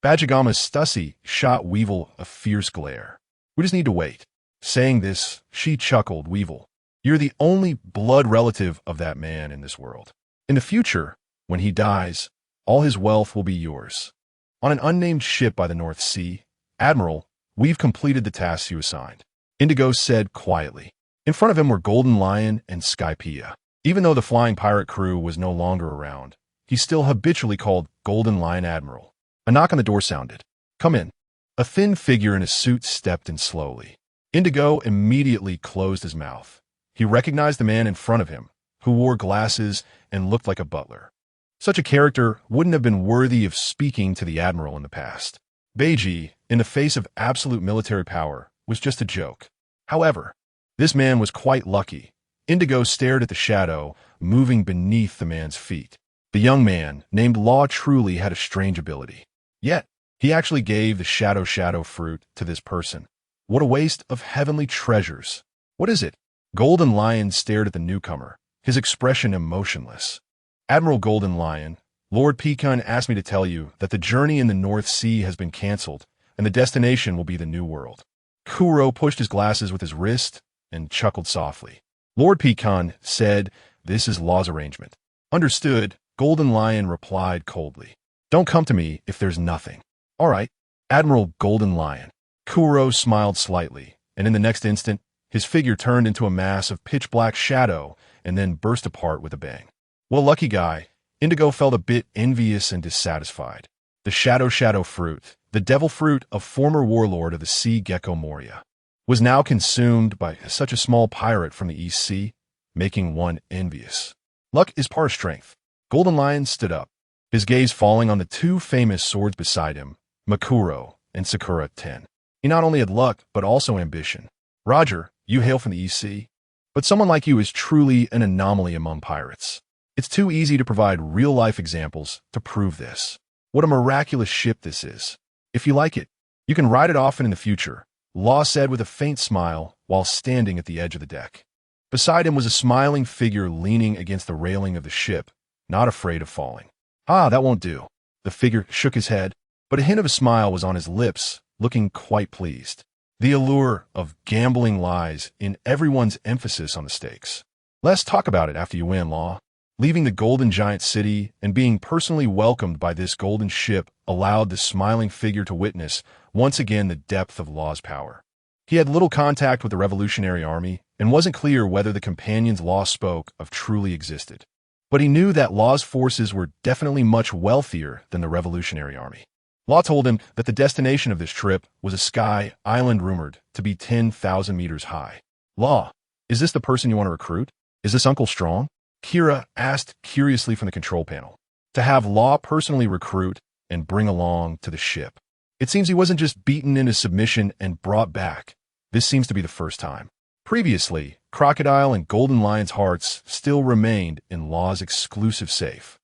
Bajagama's Stussy shot Weevil a fierce glare. "We just need to wait." Saying this, she chuckled. "Weevil, you're the only blood relative of that man in this world. In the future, when he dies, all his wealth will be yours." On an unnamed ship by the North Sea, "Admiral, we've completed the tasks you assigned," Indigo said quietly. In front of him were Golden Lion and Skypea. Even though the flying pirate crew was no longer around, he still habitually called Golden Lion Admiral. A knock on the door sounded. "Come in." A thin figure in a suit stepped in slowly. Indigo immediately closed his mouth. He recognized the man in front of him, who wore glasses and looked like a butler. Such a character wouldn't have been worthy of speaking to the Admiral in the past. Beiji, in the face of absolute military power, was just a joke. However, this man was quite lucky. Indigo stared at the shadow moving beneath the man's feet. The young man, named Law, truly had a strange ability. Yet, he actually gave the shadow fruit to this person. What a waste of heavenly treasures. "What is it?" Golden Lion stared at the newcomer, his expression emotionless. "Admiral Golden Lion, Lord Pecan asked me to tell you that the journey in the North Sea has been cancelled, and the destination will be the New World." Kuro pushed his glasses with his wrist and chuckled softly. Lord Pecan said, "This is Law's arrangement." "Understood," Golden Lion replied coldly. "Don't come to me if there's nothing." "All right, Admiral Golden Lion." Kuro smiled slightly, and in the next instant, his figure turned into a mass of pitch-black shadow and then burst apart with a bang. "Well, lucky guy." Indigo felt a bit envious and dissatisfied. The shadow fruit, the devil fruit of former warlord of the Sea Gecko Moria, was now consumed by such a small pirate from the East Sea, making one envious. Luck is part of strength. Golden Lion stood up, his gaze falling on the two famous swords beside him, Makuro and Sakura 10. He not only had luck, but also ambition. "Roger, you hail from the East Sea, but someone like you is truly an anomaly among pirates. It's too easy to provide real-life examples to prove this. What a miraculous ship this is. If you like it, you can ride it often in the future," Law said with a faint smile while standing at the edge of the deck. Beside him was a smiling figure leaning against the railing of the ship, not afraid of falling. "Ah, that won't do." The figure shook his head, but a hint of a smile was on his lips, looking quite pleased. The allure of gambling lies in everyone's emphasis on the stakes. "Let's talk about it after you win, Law." Leaving the Golden Giant City and being personally welcomed by this golden ship allowed the smiling figure to witness, once again, the depth of Law's power. He had little contact with the Revolutionary Army and wasn't clear whether the companions Law spoke of truly existed. But he knew that Law's forces were definitely much wealthier than the Revolutionary Army. Law told him that the destination of this trip was a sky island rumored to be 10,000 meters high. "Law, Is this the person you want to recruit? Is this Uncle Strong? Kira asked curiously from the control panel. To have Law personally recruit and bring along to the ship. It seems he wasn't just beaten into submission and brought back. This seems to be the first time. Previously, Crocodile and Golden Lion's hearts still remained in Law's exclusive safe.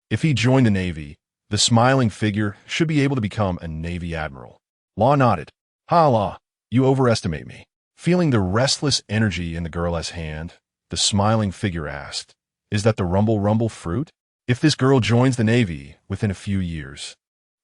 If he joined the Navy, the smiling figure should be able to become a Navy admiral. Law nodded. Ha, Law, you overestimate me. Feeling the restless energy in the girl's hand, the smiling figure asked, is that the rumble fruit? If this girl joins the Navy within a few years,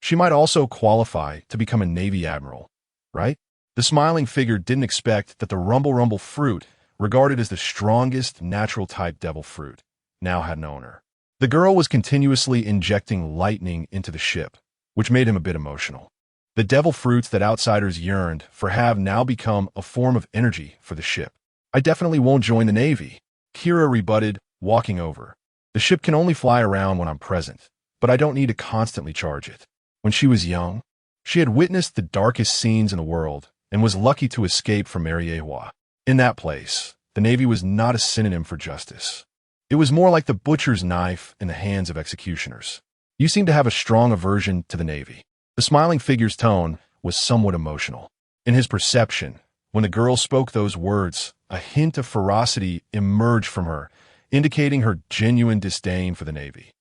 she might also qualify to become a Navy admiral, right? The smiling figure didn't expect that the rumble fruit, regarded as the strongest natural type devil fruit, now had an owner. The girl was continuously injecting lightning into the ship, which made him a bit emotional. The devil fruits that outsiders yearned for have now become a form of energy for the ship. I definitely won't join the Navy, Kira rebutted, walking over. The ship can only fly around when I'm present, but I don't need to constantly charge it. When she was young, she had witnessed the darkest scenes in the world and was lucky to escape from Mariewa. In that place, the Navy was not a synonym for justice. It was more like the butcher's knife in the hands of executioners. You seem to have a strong aversion to the Navy. The smiling figure's tone was somewhat emotional. In his perception, when the girl spoke those words, a hint of ferocity emerged from her, indicating her genuine disdain for the Navy.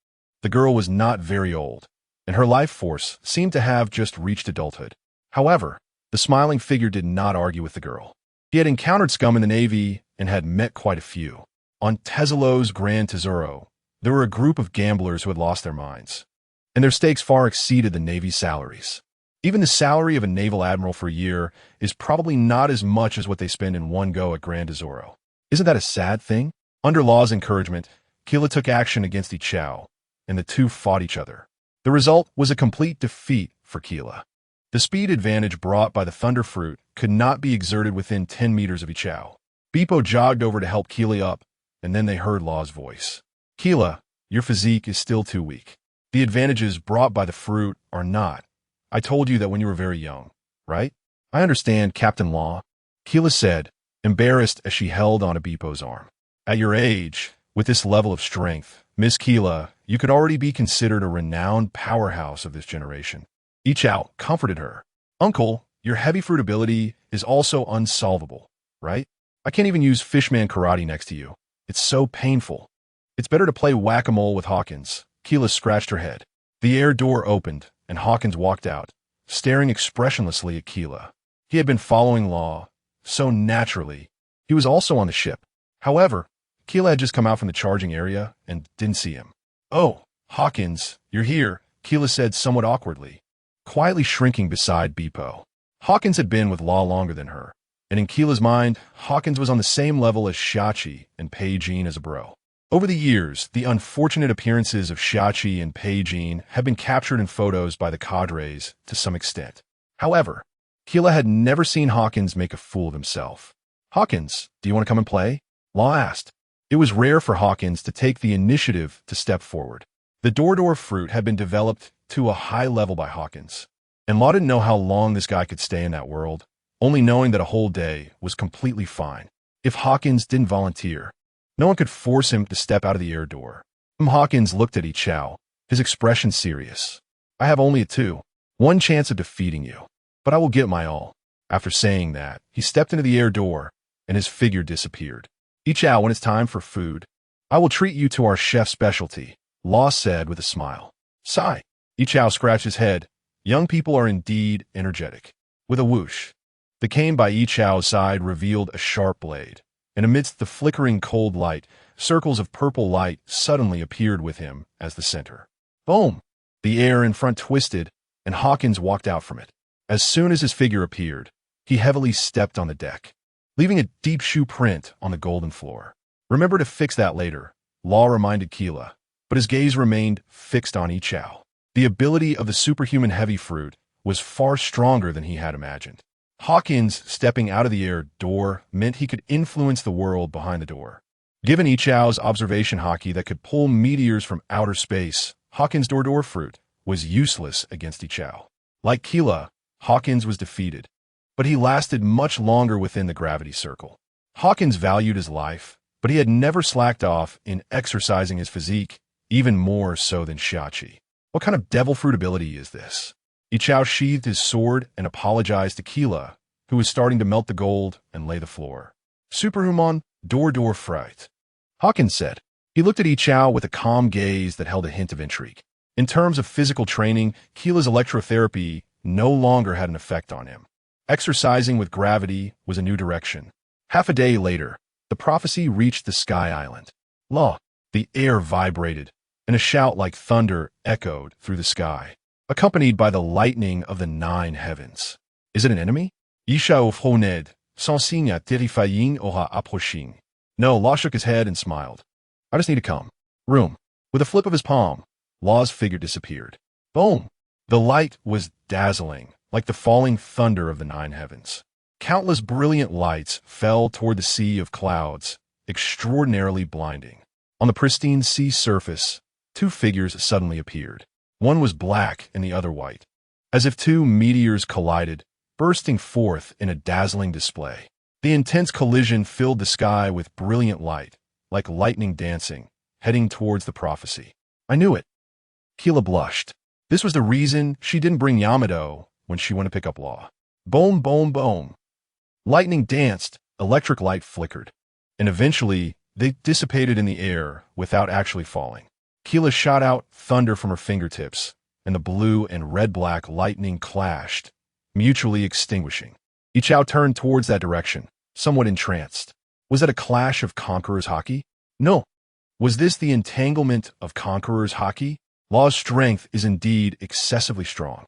The girl was not very old, and her life force seemed to have just reached adulthood. However, the smiling figure did not argue with the girl. He had encountered scum in the Navy and had met quite a few. On Teselo's Grand Tesoro, there were a group of gamblers who had lost their minds, and their stakes far exceeded the Navy's salaries. Even the salary of a naval admiral for a year is probably not as much as what they spend in one go at Grand Tesoro. Isn't that a sad thing? Under Law's encouragement, Keela took action against Ichao, and the two fought each other. The result was a complete defeat for Keela. The speed advantage brought by the Thunder Fruit could not be exerted within 10 meters of Ichao. Beepo jogged over to help Keela up, and then they heard Law's voice. Keela, your physique is still too weak. The advantages brought by the fruit are not. I told you that when you were very young, right? I understand, Captain Law, Keela said, embarrassed as she held onto Beepo's arm. At your age, with this level of strength, Miss Keela, you could already be considered a renowned powerhouse of this generation. Ichao comforted her. Uncle, your heavy fruit ability is also unsolvable, right? I can't even use fishman karate next to you. It's so painful. It's better to play whack-a-mole with Hawkins. Keela scratched her head. The air door opened, and Hawkins walked out, staring expressionlessly at Keela. He had been following Law, so naturally. He was also on the ship. However, Keela had just come out from the charging area and didn't see him. Oh, Hawkins, you're here, Keela said somewhat awkwardly, quietly shrinking beside Beepo. Hawkins had been with Law longer than her, and in Keela's mind, Hawkins was on the same level as Shachi and Pei-Jin as a bro. Over the years, the unfortunate appearances of Shachi and Pei-Jin have been captured in photos by the cadres to some extent. However, Keela had never seen Hawkins make a fool of himself. Hawkins, do you want to come and play? Law asked. It was rare for Hawkins to take the initiative to step forward. The door fruit had been developed to a high level by Hawkins, and Law didn't know how long this guy could stay in that world, only knowing that a whole day was completely fine. If Hawkins didn't volunteer, no one could force him to step out of the air door. Hawkins looked at Ichao, his expression serious. I have only a 2-1 chance of defeating you, but I will get my all. After saying that, he stepped into the air door, and his figure disappeared. Ichao, when it's time for food, I will treat you to our chef's specialty, Law said with a smile. Sigh. Ichao scratched his head. Young people are indeed energetic. With a whoosh, the cane by Ichao's side revealed a sharp blade, and amidst the flickering cold light, circles of purple light suddenly appeared with him as the center. Boom! The air in front twisted, and Hawkins walked out from it. As soon as his figure appeared, he heavily stepped on the deck, leaving a deep shoe print on the golden floor. Remember to fix that later, Law reminded Keela, but his gaze remained fixed on Ichao. The ability of the superhuman heavy fruit was far stronger than he had imagined. Hawkins stepping out of the air door meant he could influence the world behind the door. Given Ichao's observation hockey that could pull meteors from outer space, Hawkins' door fruit was useless against Ichao. Like Keela, Hawkins was defeated, but he lasted much longer within the gravity circle. Hawkins valued his life, but he had never slacked off in exercising his physique, even more so than Shachi. What kind of devil fruit ability is this? Yichao sheathed his sword and apologized to Keela, who was starting to melt the gold and lay the floor. Superhuman, door fright, Hawkins said. He looked at Yichao with a calm gaze that held a hint of intrigue. In terms of physical training, Keela's electrotherapy no longer had an effect on him. Exercising with gravity was a new direction. Half a day later, the prophecy reached the Sky Island. Law. The air vibrated, and a shout like thunder echoed through the sky, accompanied by the lightning of the 9 heavens. Is it an enemy? Yishao Froned, sans signe terrifying aura approaching. No, Law shook his head and smiled. I just need to come. Room. With a flip of his palm, Law's figure disappeared. Boom! The light was dazzling, like the falling thunder of the 9 heavens. Countless brilliant lights fell toward the sea of clouds, extraordinarily blinding. On the pristine sea surface, 2 figures suddenly appeared. One was black and the other white, as if 2 meteors collided, bursting forth in a dazzling display. The intense collision filled the sky with brilliant light, like lightning dancing, heading towards the prophecy. I knew it. Keela blushed. This was the reason she didn't bring Yamato when she went to pick up Law. Boom, boom, boom. Lightning danced, electric light flickered, and eventually they dissipated in the air without actually falling. Keela shot out thunder from her fingertips, and the blue and red-black lightning clashed, mutually extinguishing. Yichao turned towards that direction, somewhat entranced. Was it a clash of conquerors' hockey? No. Was this the entanglement of conquerors' hockey? Law's strength is indeed excessively strong.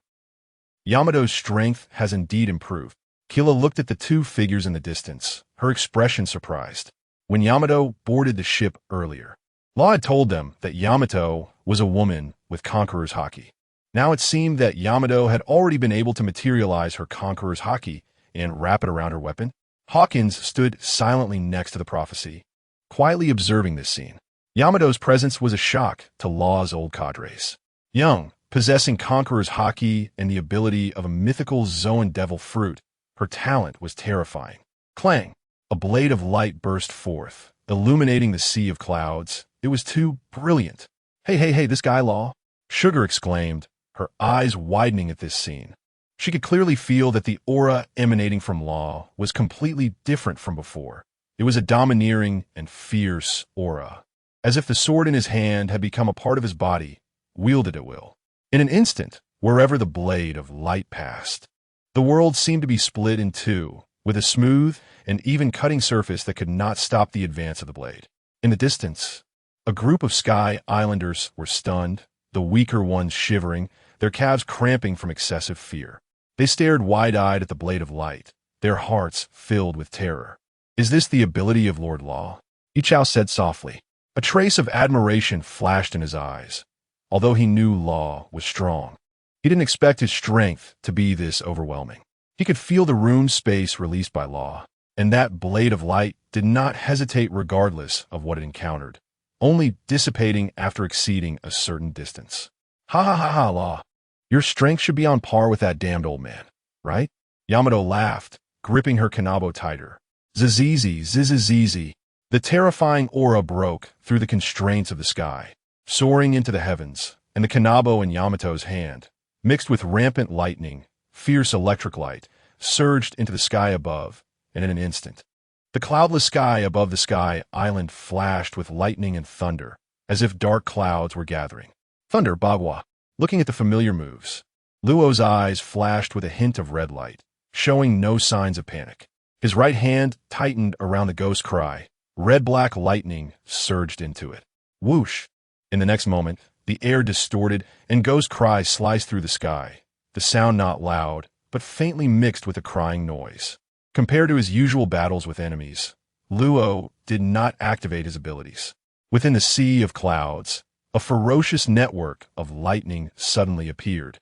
Yamato's strength has indeed improved. Keela looked at the 2 figures in the distance, her expression surprised. When Yamato boarded the ship earlier, Law had told them that Yamato was a woman with conqueror's haki. Now it seemed that Yamato had already been able to materialize her conqueror's haki and wrap it around her weapon. Hawkins stood silently next to the prophecy, quietly observing this scene. Yamato's presence was a shock to Law's old cadres. Young, possessing conqueror's haki and the ability of a mythical Zoan devil fruit, her talent was terrifying. Clang! A blade of light burst forth, illuminating the sea of clouds. It was too brilliant. Hey, this guy Law, Sugar exclaimed, her eyes widening at this scene. She could clearly feel that the aura emanating from Law was completely different from before. It was a domineering and fierce aura, as if the sword in his hand had become a part of his body, wielded at will. In an instant, wherever the blade of light passed, the world seemed to be split in 2, with a smooth and even cutting surface that could not stop the advance of the blade. In the distance, a group of Sky Islanders were stunned, the weaker ones shivering, their calves cramping from excessive fear. They stared wide-eyed at the blade of light, their hearts filled with terror. Is this the ability of Lord Law? Yichao said softly. A trace of admiration flashed in his eyes. Although he knew Law was strong, he didn't expect his strength to be this overwhelming. He could feel the rune space released by Law, and that blade of light did not hesitate regardless of what it encountered, only dissipating after exceeding a certain distance. Ha, Law. Your strength should be on par with that damned old man, right? Yamato laughed, gripping her kanabo tighter. Zizizi. The terrifying aura broke through the constraints of the sky, soaring into the heavens, and the kanabo in Yamato's hand, mixed with rampant lightning, fierce electric light, surged into the sky above, and in an instant, the cloudless sky above the Sky Island flashed with lightning and thunder, as if dark clouds were gathering. Thunder, Bagua. Looking at the familiar moves, Luo's eyes flashed with a hint of red light, showing no signs of panic. His right hand tightened around the ghost cry. Red-black lightning surged into it. Whoosh! In the next moment, the air distorted and ghost cry sliced through the sky, the sound not loud, but faintly mixed with a crying noise. Compared to his usual battles with enemies, Luo did not activate his abilities. Within the sea of clouds, a ferocious network of lightning suddenly appeared,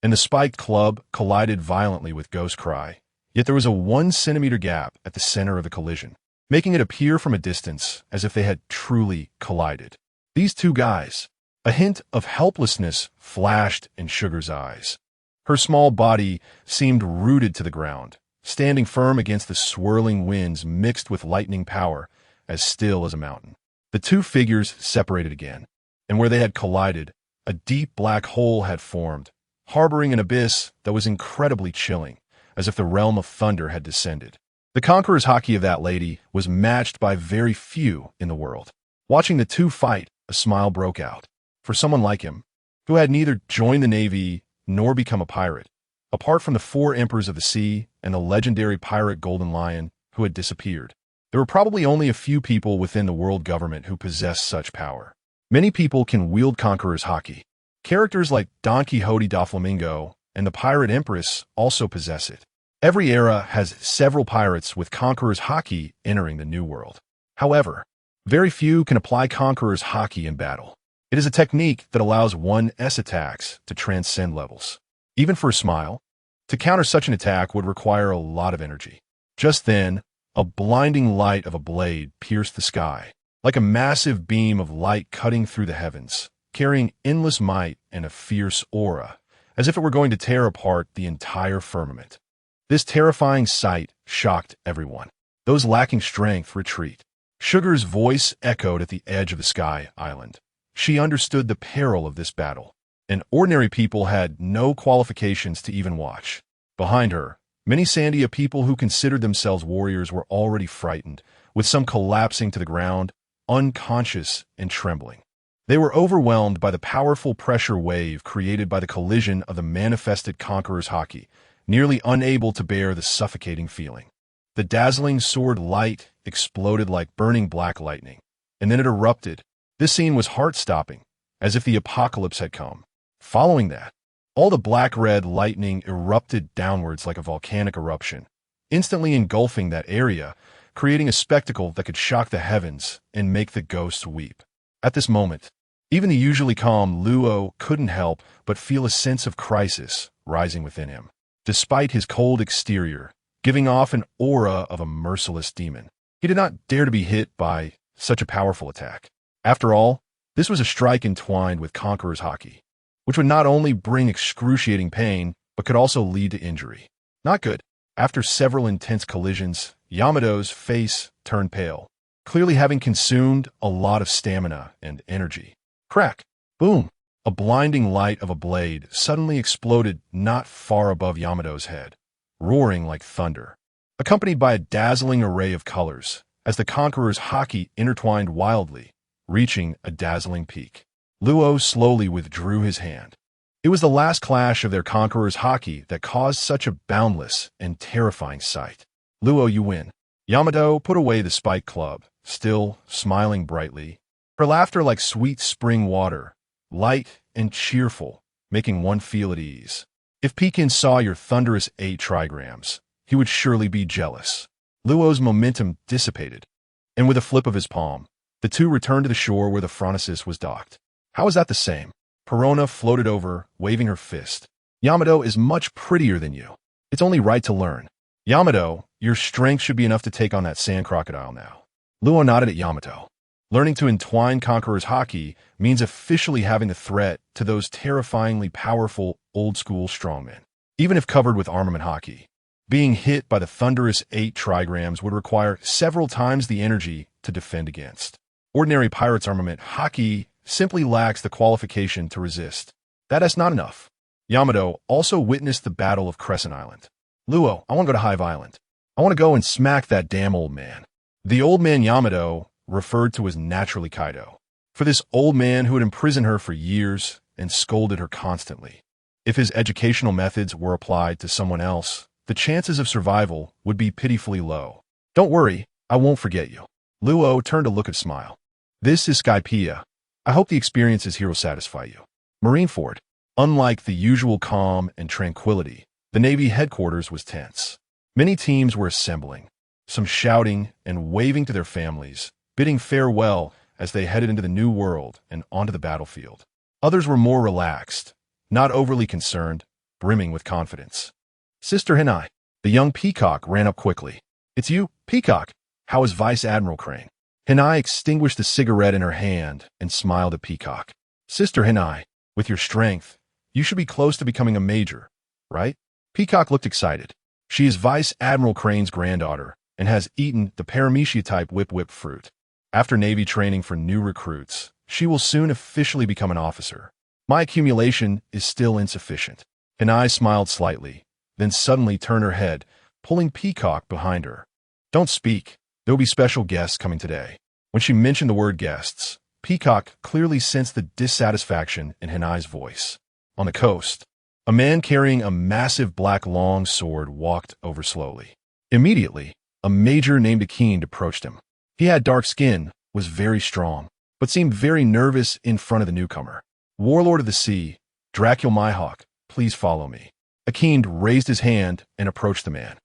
and the spiked club collided violently with Ghost Cry, yet there was a 1-centimeter gap at the center of the collision, making it appear from a distance as if they had truly collided. These 2 guys. A hint of helplessness flashed in Sugar's eyes. Her small body seemed rooted to the ground, standing firm against the swirling winds mixed with lightning power, as still as a mountain. The two figures separated again, and where they had collided, a deep black hole had formed, harboring an abyss that was incredibly chilling, as if the realm of thunder had descended. The conqueror's haki of that lady was matched by very few in the world. Watching the two fight, a smile broke out. For someone like him, who had neither joined the Navy nor become a pirate, apart from the 4 emperors of the sea and the legendary pirate Golden Lion who had disappeared, there were probably only a few people within the world government who possessed such power. Many people can wield conqueror's haki. Characters like Don Quixote da Flamingo and the Pirate Empress also possess it. Every era has several pirates with conqueror's haki entering the New World. However, very few can apply conqueror's haki in battle. It is a technique that allows 1s attacks to transcend levels. Even for a smile, to counter such an attack would require a lot of energy. Just then, a blinding light of a blade pierced the sky, like a massive beam of light cutting through the heavens, carrying endless might and a fierce aura, as if it were going to tear apart the entire firmament. This terrifying sight shocked everyone. Those lacking strength retreat. Sugar's voice echoed at the edge of the sky island. She understood the peril of this battle, and ordinary people had no qualifications to even watch. Behind her, many Sandia people who considered themselves warriors were already frightened, with some collapsing to the ground, unconscious and trembling. They were overwhelmed by the powerful pressure wave created by the collision of the manifested conqueror's haki, nearly unable to bear the suffocating feeling. The dazzling sword light exploded like burning black lightning, and then it erupted. This scene was heart-stopping, as if the apocalypse had come. Following that, all the black-red lightning erupted downwards like a volcanic eruption, instantly engulfing that area, creating a spectacle that could shock the heavens and make the ghosts weep. At this moment, even the usually calm Luo couldn't help but feel a sense of crisis rising within him. Despite his cold exterior, giving off an aura of a merciless demon, he did not dare to be hit by such a powerful attack. After all, this was a strike entwined with conqueror's haki, which would not only bring excruciating pain, but could also lead to injury. Not good. After several intense collisions, Yamato's face turned pale, clearly having consumed a lot of stamina and energy. Crack! Boom! A blinding light of a blade suddenly exploded not far above Yamato's head, roaring like thunder, accompanied by a dazzling array of colors, as the conqueror's haki intertwined wildly, reaching a dazzling peak. Luo slowly withdrew his hand. It was the last clash of their conqueror's haki that caused such a boundless and terrifying sight. Luo, you win. Yamato put away the spike club, still smiling brightly, her laughter like sweet spring water, light and cheerful, making one feel at ease. If Pekin saw your thunderous 8 trigrams, he would surely be jealous. Luo's momentum dissipated, and with a flip of his palm, the two returned to the shore where the Phronesis was docked. How is that the same? Perona floated over, waving her fist. Yamato is much prettier than you. It's only right to learn. Yamato, your strength should be enough to take on that sand crocodile now. Luo nodded at Yamato. Learning to entwine conqueror's haki means officially having the threat to those terrifyingly powerful, old-school strongmen. Even if covered with armament haki, being hit by the thunderous 8 trigrams would require several times the energy to defend against. Ordinary pirate's armament haki simply lacks the qualification to resist. That is not enough. Yamato also witnessed the Battle of Crescent Island. Luo, I want to go to Hive Island. I want to go and smack that damn old man. The old man Yamato referred to as naturally Kaido, for this old man who had imprisoned her for years and scolded her constantly. If his educational methods were applied to someone else, the chances of survival would be pitifully low. Don't worry, I won't forget you. Luo turned to look at Smile. This is Skypiea. I hope the experiences here will satisfy you. Marineford. Unlike the usual calm and tranquility, the Navy headquarters was tense. Many teams were assembling, some shouting and waving to their families, bidding farewell as they headed into the new world and onto the battlefield. Others were more relaxed, not overly concerned, brimming with confidence. Sister Hinai, the young Peacock, ran up quickly. It's you, Peacock. How is Vice Admiral Crane? Hinai extinguished the cigarette in her hand and smiled at Peacock. Sister Hinai, with your strength, you should be close to becoming a major, right? Peacock looked excited. She is Vice Admiral Crane's granddaughter and has eaten the paramecia-type whip fruit. After Navy training for new recruits, she will soon officially become an officer. My accumulation is still insufficient. Hinai smiled slightly, then suddenly turned her head, pulling Peacock behind her. Don't speak. There will be special guests coming today. When she mentioned the word guests, Peacock clearly sensed the dissatisfaction in Hinai's voice. On the coast, a man carrying a massive black long sword walked over slowly. Immediately, a major named Akind approached him. He had dark skin, was very strong, but seemed very nervous in front of the newcomer. Warlord of the Sea, Dracul Myhawk, please follow me. Akind raised his hand and approached the man.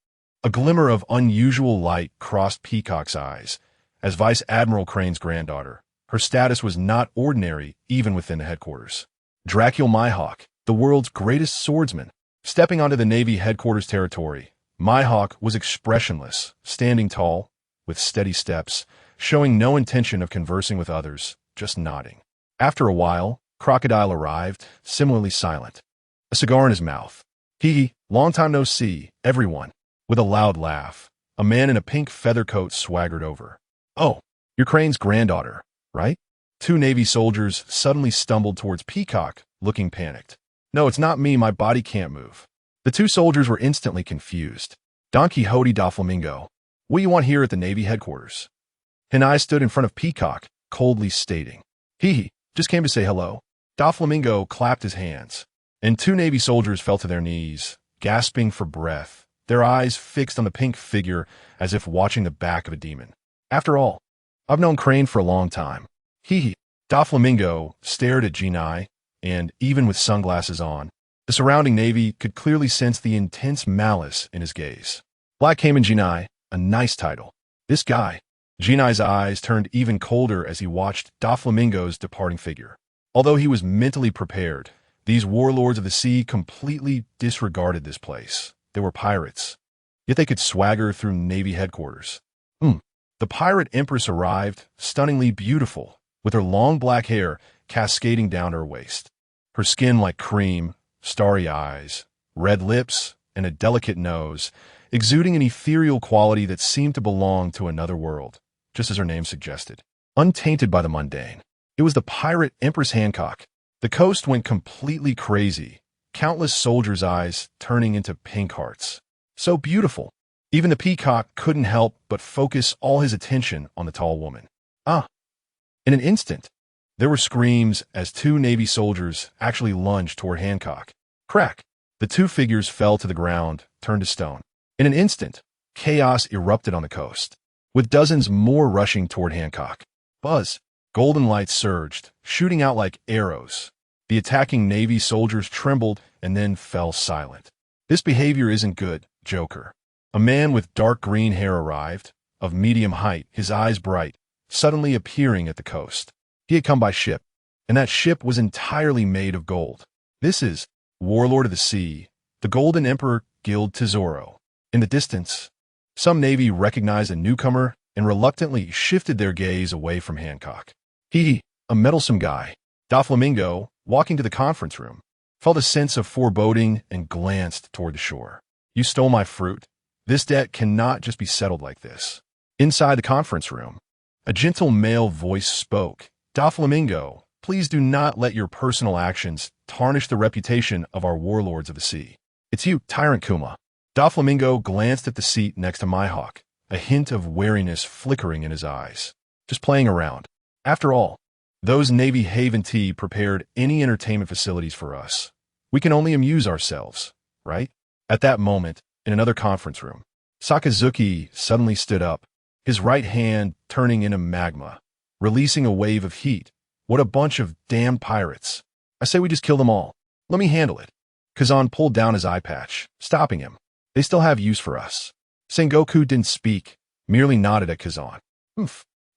A glimmer of unusual light crossed Peacock's eyes. As Vice Admiral Crane's granddaughter, her status was not ordinary even within the headquarters. Dracul Myhawk, the world's greatest swordsman. Stepping onto the Navy headquarters territory, Myhawk was expressionless, standing tall, with steady steps, showing no intention of conversing with others, just nodding. After a while, Crocodile arrived, similarly silent. A cigar in his mouth. Long time no see, everyone. With a loud laugh, a man in a pink feather coat swaggered over. Oh, you're Crane's granddaughter, right? Two Navy soldiers suddenly stumbled towards Peacock, looking panicked. No, it's not me, my body can't move. The two soldiers were instantly confused. Don Quixote Doflamingo, what do you want here at the Navy headquarters? Hinai stood in front of Peacock, coldly stating, just came to say hello. Doflamingo clapped his hands, and two Navy soldiers fell to their knees, gasping for breath, their eyes fixed on the pink figure as if watching the back of a demon. After all, I've known Crane for a long time. Doflamingo stared at Jinai, and even with sunglasses on, the surrounding Navy could clearly sense the intense malice in his gaze. Black Cayman Jinai, a nice title. This guy. Jinai's eyes turned even colder as he watched Doflamingo's departing figure. Although he was mentally prepared, these warlords of the sea completely disregarded this place. They were pirates, yet they could swagger through Navy headquarters. The pirate empress arrived, stunningly beautiful, with her long black hair cascading down her waist. Her skin like cream, starry eyes, red lips, and a delicate nose, exuding an ethereal quality that seemed to belong to another world, just as her name suggested. Untainted by the mundane. It was the pirate Empress Hancock. The coast went completely crazy, countless soldiers' eyes turning into pink hearts. So beautiful. Even the Peacock couldn't help but focus all his attention on the tall woman. In an instant, there were screams as two Navy soldiers actually lunged toward Hancock. Crack! The two figures fell to the ground, turned to stone. In an instant, chaos erupted on the coast, with dozens more rushing toward Hancock. Buzz! Golden lights surged, shooting out like arrows. The attacking Navy soldiers trembled and then fell silent. This behavior isn't good, Joker. A man with dark green hair arrived, of medium height, his eyes bright, suddenly appearing at the coast. He had come by ship, and that ship was entirely made of gold. This is Warlord of the Sea, the Golden Emperor Guild Tesoro. In the distance, some Navy recognized a newcomer and reluctantly shifted their gaze away from Hancock. A meddlesome guy. Doflamingo, walking to the conference room, felt a sense of foreboding and glanced toward the shore. You stole my fruit. This debt cannot just be settled like this. Inside the conference room, a gentle male voice spoke. Doflamingo, please do not let your personal actions tarnish the reputation of our warlords of the sea. It's you, Tyrant Kuma. Doflamingo glanced at the seat next to Myhawk, a hint of wariness flickering in his eyes. Just playing around. After all, those Navy Haven Tea prepared any entertainment facilities for us. We can only amuse ourselves, right? At that moment, in another conference room, Sakazuki suddenly stood up, his right hand turning into magma, releasing a wave of heat. What a bunch of damned pirates. I say we just kill them all. Let me handle it. Kazan pulled down his eye patch, stopping him. They still have use for us. Sengoku didn't speak, merely nodded at Kazan.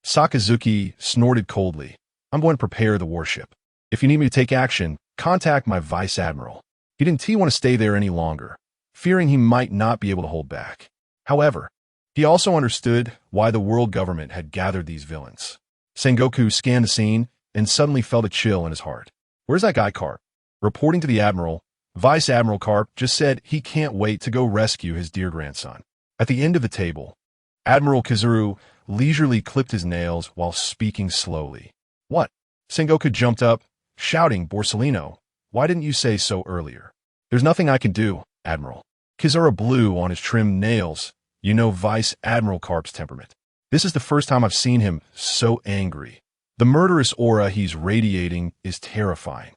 Sakazuki snorted coldly. I'm going to prepare the warship. If you need me to take action, contact my vice admiral. He didn't want to stay there any longer, fearing he might not be able to hold back. However, he also understood why the world government had gathered these villains. Sengoku scanned the scene and suddenly felt a chill in his heart. Where's that guy Carp? Reporting to the admiral, Vice Admiral Karp just said he can't wait to go rescue his dear grandson. At the end of the table, Admiral Kizuru leisurely clipped his nails while speaking slowly. What? Sengoku jumped up, shouting, Borsellino, why didn't you say so earlier? There's nothing I can do, Admiral. Kizura blew on his trimmed nails. You know Vice Admiral Karp's temperament. This is the first time I've seen him so angry. The murderous aura he's radiating is terrifying.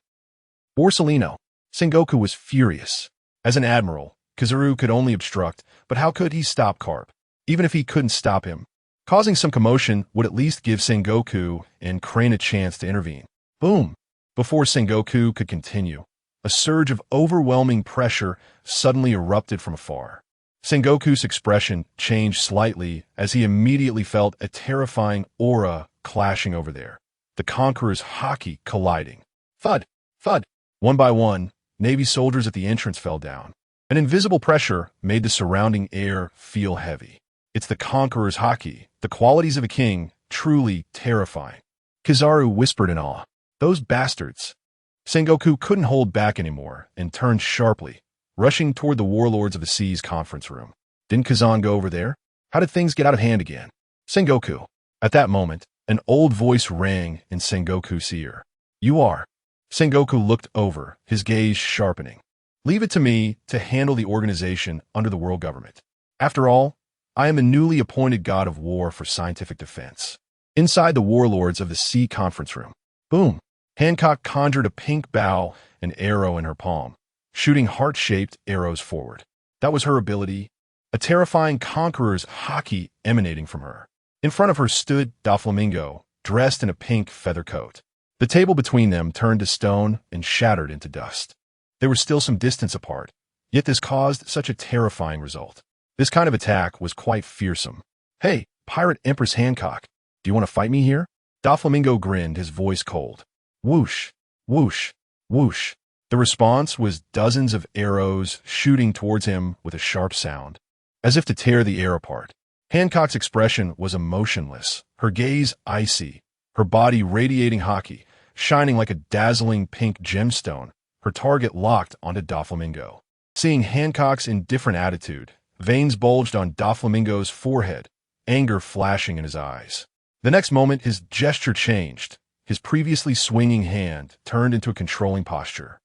Borsellino. Sengoku was furious. As an admiral, Kizuru could only obstruct, but how could he stop Karp? Even if he couldn't stop him, causing some commotion would at least give Sengoku and Crane a chance to intervene. Boom! Before Sengoku could continue, a surge of overwhelming pressure suddenly erupted from afar. Sengoku's expression changed slightly as he immediately felt a terrifying aura clashing over there. The Conqueror's haki colliding. Thud! Thud! One by one, Navy soldiers at the entrance fell down. An invisible pressure made the surrounding air feel heavy. It's the Conqueror's haki, the qualities of a king, truly terrifying. Kizaru whispered in awe. Those bastards! Sengoku couldn't hold back anymore and turned sharply, rushing toward the Warlords of the Seas conference room. Didn't Kazan go over there? How did things get out of hand again? Sengoku. At that moment, an old voice rang in Sengoku's ear. You are. Sengoku looked over, his gaze sharpening. Leave it to me to handle the organization under the world government. After all, I am a newly appointed god of war for scientific defense. Inside the Warlords of the Sea conference room. Boom! Hancock conjured a pink bow, an arrow in her palm, shooting heart-shaped arrows forward. That was her ability, a terrifying conqueror's haki emanating from her. In front of her stood Doflamingo, dressed in a pink feather coat. The table between them turned to stone and shattered into dust. They were still some distance apart, yet this caused such a terrifying result. This kind of attack was quite fearsome. Hey, Pirate Empress Hancock, do you want to fight me here? Doflamingo grinned, his voice cold. Whoosh, whoosh, whoosh. The response was dozens of arrows shooting towards him with a sharp sound, as if to tear the air apart. Hancock's expression was emotionless, her gaze icy, her body radiating haki, shining like a dazzling pink gemstone, her target locked onto Doflamingo. Seeing Hancock's indifferent attitude, veins bulged on Doflamingo's forehead, anger flashing in his eyes. The next moment, his gesture changed. His previously swinging hand turned into a controlling posture.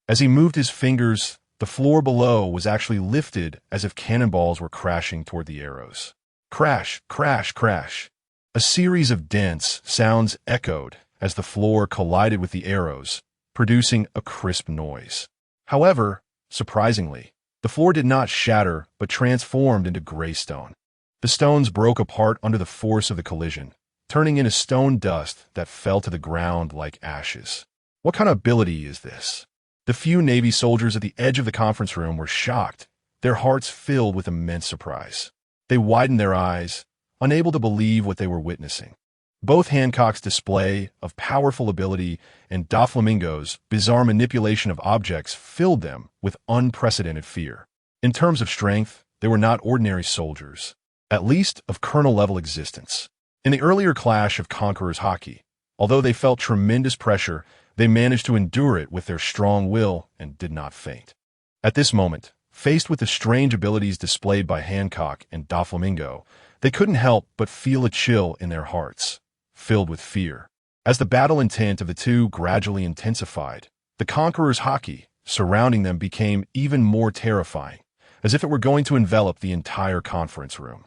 As he moved his fingers, the floor below was actually lifted as if cannonballs were crashing toward the arrows. Crash, crash, crash. A series of dense sounds echoed as the floor collided with the arrows, producing a crisp noise. However, surprisingly, the floor did not shatter but transformed into gray stone. The stones broke apart under the force of the collision, turning into stone dust that fell to the ground like ashes. What kind of ability is this? The few Navy soldiers at the edge of the conference room were shocked, their hearts filled with immense surprise. They widened their eyes, unable to believe what they were witnessing. Both Hancock's display of powerful ability and Doflamingo's bizarre manipulation of objects filled them with unprecedented fear. In terms of strength, they were not ordinary soldiers, at least of colonel-level existence. In the earlier clash of Conqueror's haki, although they felt tremendous pressure, they managed to endure it with their strong will and did not faint. At this moment, faced with the strange abilities displayed by Hancock and Doflamingo, they couldn't help but feel a chill in their hearts, filled with fear. As the battle intent of the two gradually intensified, the Conqueror's haki surrounding them became even more terrifying, as if it were going to envelop the entire conference room.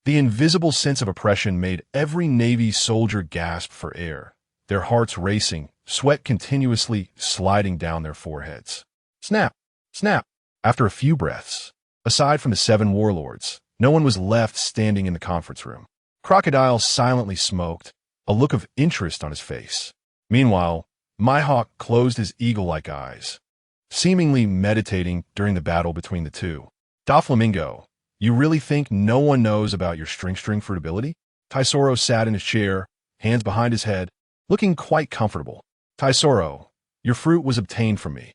The invisible sense of oppression made every Navy soldier gasp for air, their hearts racing, sweat continuously sliding down their foreheads. Snap! Snap! After a few breaths, aside from the 7 warlords, no one was left standing in the conference room. Crocodile silently smoked, a look of interest on his face. Meanwhile, Mihawk closed his eagle-like eyes, seemingly meditating during the battle between the two. Doflamingo, you really think no one knows about your string fruit ability? Taisoro sat in his chair, hands behind his head, looking quite comfortable. Taisoro, your fruit was obtained from me.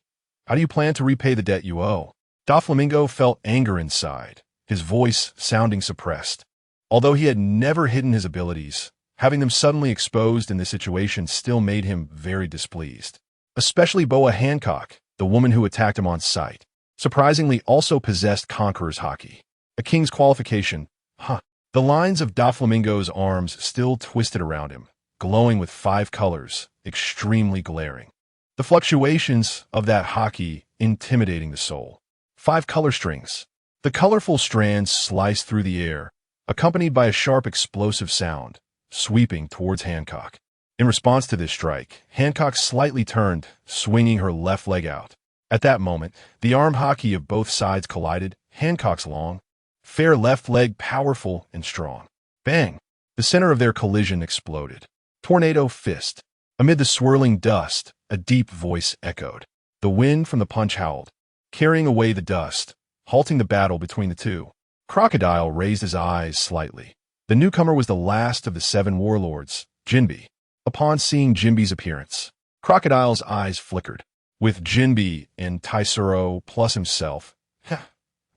How do you plan to repay the debt you owe? Doflamingo felt anger inside, his voice sounding suppressed. Although he had never hidden his abilities, having them suddenly exposed in this situation still made him very displeased. Especially Boa Hancock, the woman who attacked him on sight, surprisingly also possessed Conqueror's Haki. A king's qualification, huh? The lines of Doflamingo's arms still twisted around him, glowing with 5 colors, extremely glaring. The fluctuations of that Haki intimidating the soul. 5 color strings. The colorful strands sliced through the air, accompanied by a sharp explosive sound, sweeping towards Hancock. In response to this strike, Hancock slightly turned, swinging her left leg out. At that moment, the arm Haki of both sides collided, Hancock's long, fair left leg powerful and strong. Bang! The center of their collision exploded. Tornado fist. Amid the swirling dust, a deep voice echoed. The wind from the punch howled, carrying away the dust, halting the battle between the two. Crocodile raised his eyes slightly. The newcomer was the last of the 7 warlords, Jinbi. Upon seeing Jinbi's appearance, Crocodile's eyes flickered. With Jinbi and Taisuro plus himself,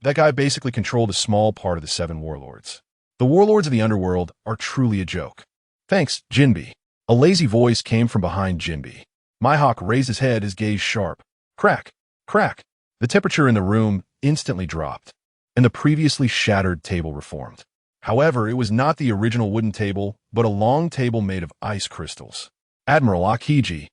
that guy basically controlled a small part of the 7 warlords. The warlords of the underworld are truly a joke. Thanks, Jinbi. A lazy voice came from behind Jinbi. Mihawk raised his head, his gaze sharp. Crack, crack. The temperature in the room instantly dropped, and the previously shattered table reformed. However, it was not the original wooden table, but a long table made of ice crystals. Admiral Akiji.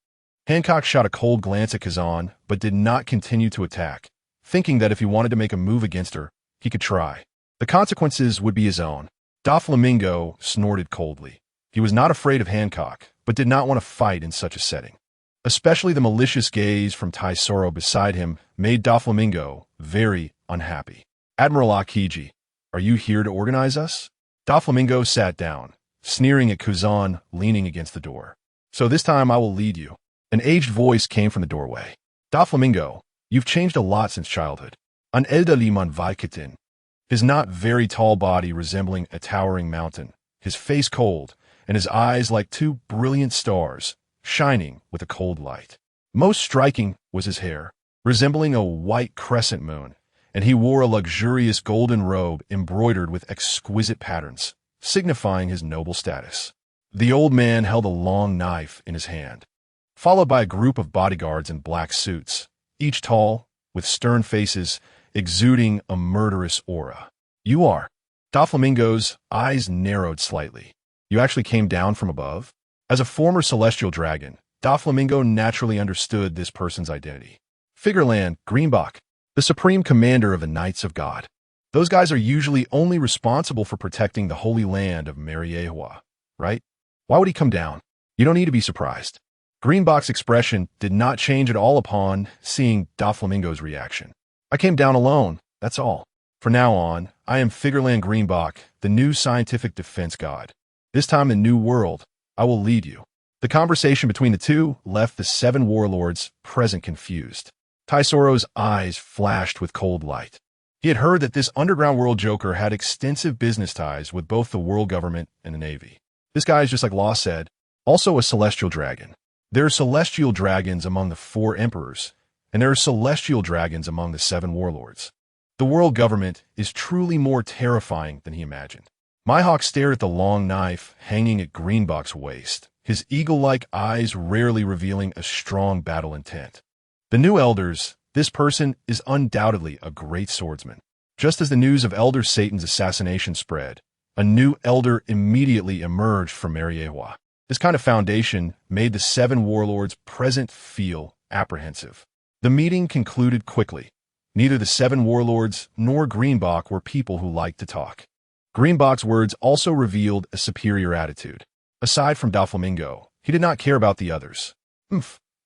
Hancock shot a cold glance at Kazan, but did not continue to attack, thinking that if he wanted to make a move against her, he could try. The consequences would be his own. Doflamingo snorted coldly. He was not afraid of Hancock, but did not want to fight in such a setting. Especially the malicious gaze from Taisuro beside him made Doflamingo very unhappy. Admiral Akiji, are you here to organize us? Doflamingo sat down, sneering at Kazan leaning against the door. So this time I will lead you. An aged voice came from the doorway. Doflamingo, you've changed a lot since childhood. An elderly man Vikatin. His not very tall body resembling a towering mountain, his face cold, and his eyes like 2 brilliant stars, shining with a cold light. Most striking was his hair, resembling a white crescent moon, and he wore a luxurious golden robe embroidered with exquisite patterns, signifying his noble status. The old man held a long knife in his hand, followed by a group of bodyguards in black suits, each tall, with stern faces, exuding a murderous aura. You are. Doflamingo's eyes narrowed slightly. You actually came down from above? As a former celestial dragon, Doflamingo naturally understood this person's identity. Figureland, Greenbach, the supreme commander of the Knights of God. Those guys are usually only responsible for protecting the holy land of Mariewa, right? Why would he come down? You don't need to be surprised. Greenbach's expression did not change at all upon seeing Doflamingo's reaction. I came down alone, that's all. From now on, I am Figureland Greenbach, the new scientific defense god. This time in New World, I will lead you. The conversation between the two left the 7 warlords present confused. Taisuro's eyes flashed with cold light. He had heard that this underground world joker had extensive business ties with both the world government and the Navy. This guy is, just like Law said, also a celestial dragon. There are celestial dragons among the 4 emperors, and there are celestial dragons among the 7 warlords. The world government is truly more terrifying than he imagined. Mihawk stared at the long knife hanging at Greenbach's waist, his eagle-like eyes rarely revealing a strong battle intent. The new elders, this person is undoubtedly a great swordsman. Just as the news of Elder Satan's assassination spread, a new elder immediately emerged from Mariewa. This kind of foundation made the 7 warlords present feel apprehensive. The meeting concluded quickly. Neither the 7 warlords nor Greenbach were people who liked to talk. Greenbach's words also revealed a superior attitude. Aside from Doflamingo, he did not care about the others.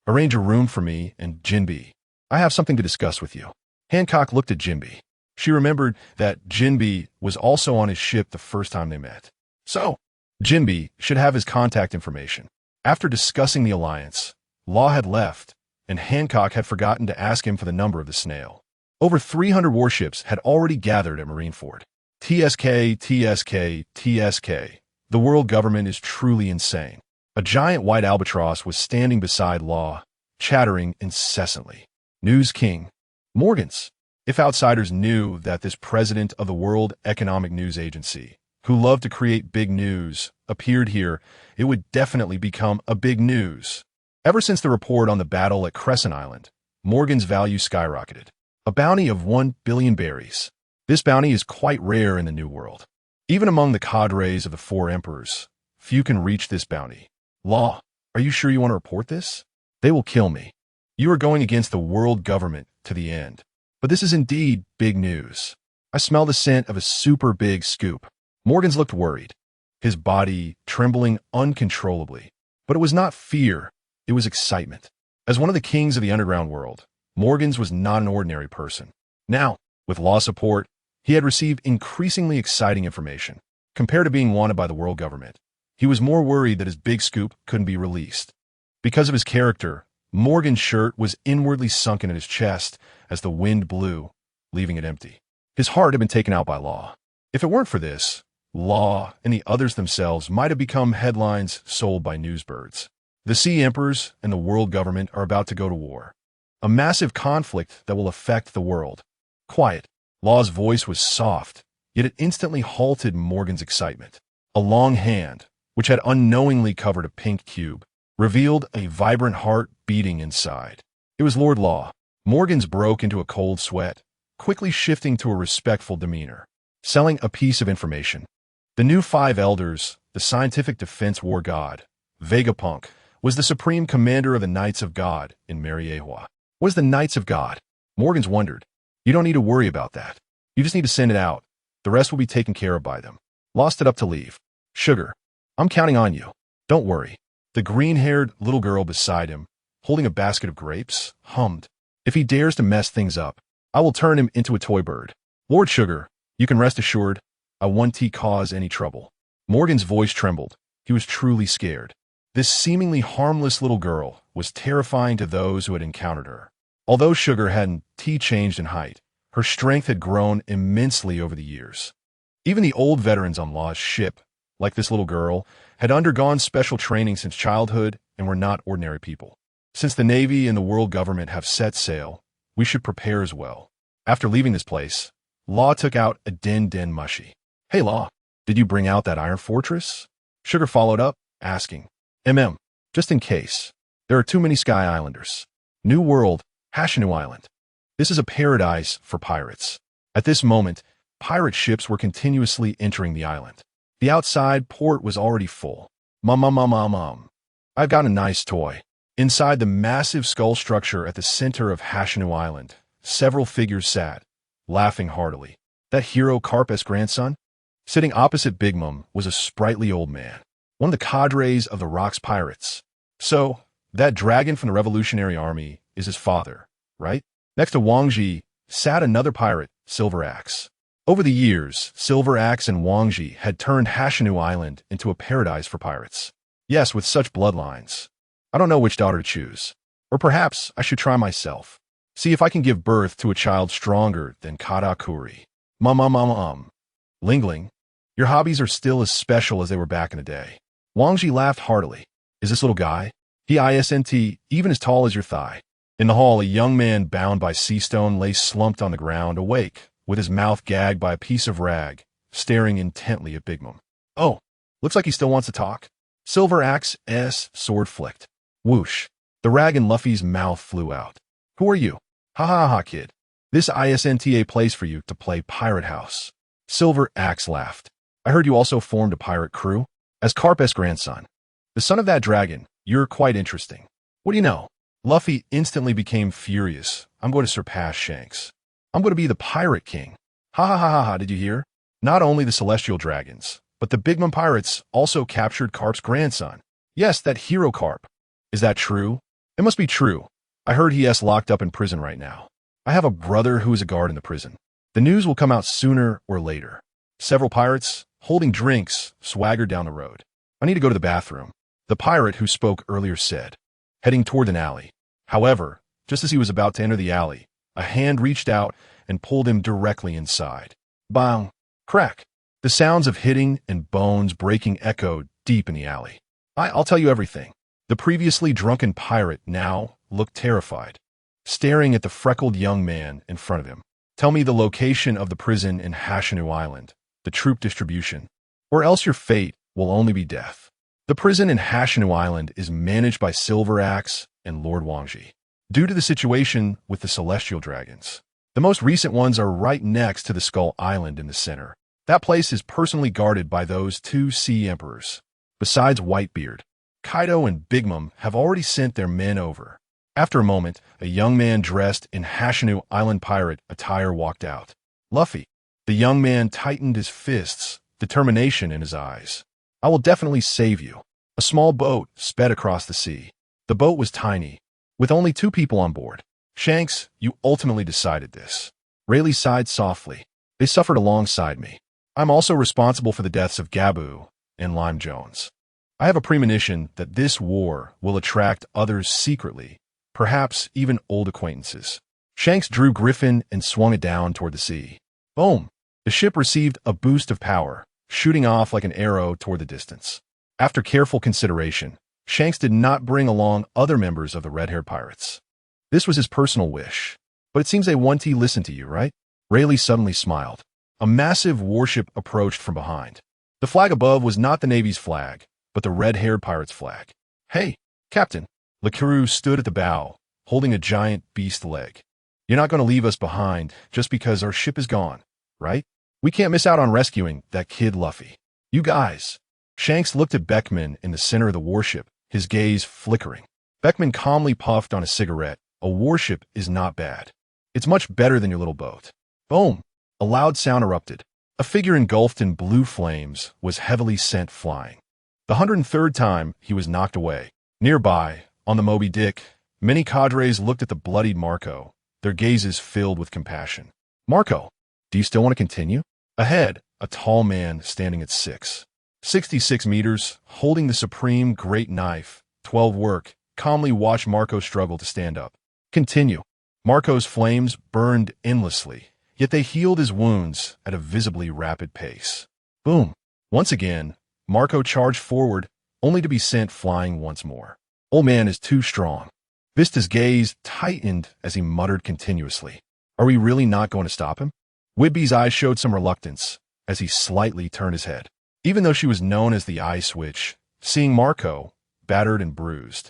Arrange a room for me and Jinbi. I have something to discuss with you. Hancock looked at Jinbi. She remembered that Jinbi was also on his ship the first time they met. So, Jinbi should have his contact information. After discussing the alliance, Law had left, and Hancock had forgotten to ask him for the number of the snail. Over 300 warships had already gathered at Marineford. TSK, TSK, TSK. The world government is truly insane. A giant white albatross was standing beside Law, chattering incessantly. News King. Morgans. If outsiders knew that this president of the World Economic News Agency, who loved to create big news, appeared here, it would definitely become a big news. Ever since the report on the battle at Crescent Island, Morgan's value skyrocketed. A bounty of 1 billion berries. This bounty is quite rare in the New World. Even among the cadres of the 4 emperors, few can reach this bounty. Law, are you sure you want to report this? They will kill me. You are going against the world government to the end. But this is indeed big news. I smell the scent of a super big scoop. Morgan's looked worried, his body trembling uncontrollably. But it was not fear, it was excitement. As one of the kings of the underground world, Morgan's was not an ordinary person. Now, with law support, he had received increasingly exciting information. Compared to being wanted by the world government, he was more worried that his big scoop couldn't be released. Because of his character, Morgan's shirt was inwardly sunken in his chest as the wind blew, leaving it empty. His heart had been taken out by law. If it weren't for this, law and the others themselves might have become headlines sold by newsbirds. The Sea Emperors and the world government are about to go to war. A massive conflict that will affect the world. Quiet. Law's voice was soft, yet it instantly halted Morgan's excitement. A long hand, which had unknowingly covered a pink cube, revealed a vibrant heart beating inside. It was Lord Law. Morgan's broke into a cold sweat, quickly shifting to a respectful demeanor. Selling a piece of information. The new 5 elders, the scientific defense war god, Vegapunk, was the supreme commander of the Knights of God in Mariewa. What is the Knights of God? Morgan's wondered. You don't need to worry about that. You just need to send it out. The rest will be taken care of by them. Law stood up to leave. Sugar, I'm counting on you. Don't worry. The green-haired little girl beside him, holding a basket of grapes, hummed. If he dares to mess things up, I will turn him into a toy bird. Lord Sugar, you can rest assured, I won't cause any trouble. Morgan's voice trembled. He was truly scared. This seemingly harmless little girl was terrifying to those who had encountered her. Although Sugar hadn't changed in height, her strength had grown immensely over the years. Even the old veterans on Law's ship, like this little girl, had undergone special training since childhood and were not ordinary people. Since the Navy and the world government have set sail, we should prepare as well. After leaving this place, Law took out a den mushy. Hey Law, did you bring out that iron fortress? Sugar followed up, asking. Just in case. There are too many Sky Islanders. New World, Hashinu Island. This is a paradise for pirates. At this moment, pirate ships were continuously entering the island. The outside port was already full. Mom. I've got a nice toy. Inside the massive skull structure at the center of Hashinu Island, several figures sat, laughing heartily. That hero Carpus' grandson? Sitting opposite Big Mum was a sprightly old man, one of the cadres of the Rocks pirates. So, that dragon from the Revolutionary Army is his father, right? Next to Wang Ji sat another pirate, Silver Axe. Over the years, Silver Axe and Wang Ji had turned Hashinu Island into a paradise for pirates. Yes, with such bloodlines. I don't know which daughter to choose. Or perhaps I should try myself. See if I can give birth to a child stronger than Katakuri. Lingling, your hobbies are still as special as they were back in the day. Wang Ji laughed heartily. Is this little guy? He isn't even as tall as your thigh. In the hall, a young man bound by sea stone lay slumped on the ground, awake, with his mouth gagged by a piece of rag, staring intently at Big Mum. Oh, looks like he still wants to talk. Silver Axe's sword flicked. Whoosh. The rag in Luffy's mouth flew out. Who are you? Ha, kid. This isn't a place for you to play Pirate House. Silver Axe laughed. I heard you also formed a pirate crew? As Carpus' grandson. The son of that dragon, you're quite interesting. What do you know? Luffy instantly became furious. I'm going to surpass Shanks. I'm going to be the Pirate King. Ha, did you hear? Not only the Celestial Dragons, but the Big Mum Pirates also captured Carp's grandson. Yes, that hero Carp. Is that true? It must be true. I heard he is locked up in prison right now. I have a brother who is a guard in the prison. The news will come out sooner or later. Several pirates, holding drinks, swaggered down the road. I need to go to the bathroom, the pirate who spoke earlier said, heading toward an alley. However, just as he was about to enter the alley, a hand reached out and pulled him directly inside. Bang! Crack! The sounds of hitting and bones breaking echoed deep in the alley. I'll tell you everything. The previously drunken pirate now looked terrified, staring at the freckled young man in front of him. Tell me the location of the prison in Hashinu Island, the troop distribution, or else your fate will only be death. The prison in Hashinu Island is managed by Silver Axe and Lord Wangji. due to the situation with the celestial dragons. The most recent ones are right next to the Skull Island in the center. That place is personally guarded by those two sea emperors. Besides Whitebeard, Kaido and Big Mom have already sent their men over. After a moment, a young man dressed in Hashinu Island pirate attire walked out. Luffy. The young man tightened his fists, determination in his eyes. I will definitely save you. A small boat sped across the sea. The boat was tiny, with only 2 people on board. Shanks, you ultimately decided this. Rayleigh sighed softly. They suffered alongside me. I'm also responsible for the deaths of Gabu and Lime Jones. I have a premonition that this war will attract others secretly, perhaps even old acquaintances. Shanks drew Griffin and swung it down toward the sea. Boom! The ship received a boost of power, shooting off like an arrow toward the distance. After careful consideration, Shanks did not bring along other members of the red-haired pirates. This was his personal wish. But it seems they want to listen to you, right? Rayleigh suddenly smiled. A massive warship approached from behind. The flag above was not the Navy's flag, but the red-haired pirate's flag. Hey, Captain. Lakiru stood at the bow, holding a giant beast leg. You're not going to leave us behind just because our ship is gone, right? We can't miss out on rescuing that kid Luffy. You guys. Shanks looked at Beckman in the center of the warship, his gaze flickering. Beckman calmly puffed on a cigarette. A warship is not bad. It's much better than your little boat. Boom! A loud sound erupted. A figure engulfed in blue flames was heavily sent flying. The 103rd time he was knocked away. Nearby, on the Moby Dick, many cadres looked at the bloodied Marco, their gazes filled with compassion. Marco, do you still want to continue? Ahead, a tall man standing at 66 meters, holding the supreme great knife, 12 work, calmly watched Marco struggle to stand up. Continue. Marco's flames burned endlessly, yet they healed his wounds at a visibly rapid pace. Boom. Once again, Marco charged forward, only to be sent flying once more. Old man is too strong. Vista's gaze tightened as he muttered continuously. Are we really not going to stop him? Whidbey's eyes showed some reluctance as he slightly turned his head. Even though she was known as the Ice Witch, seeing Marco, battered and bruised,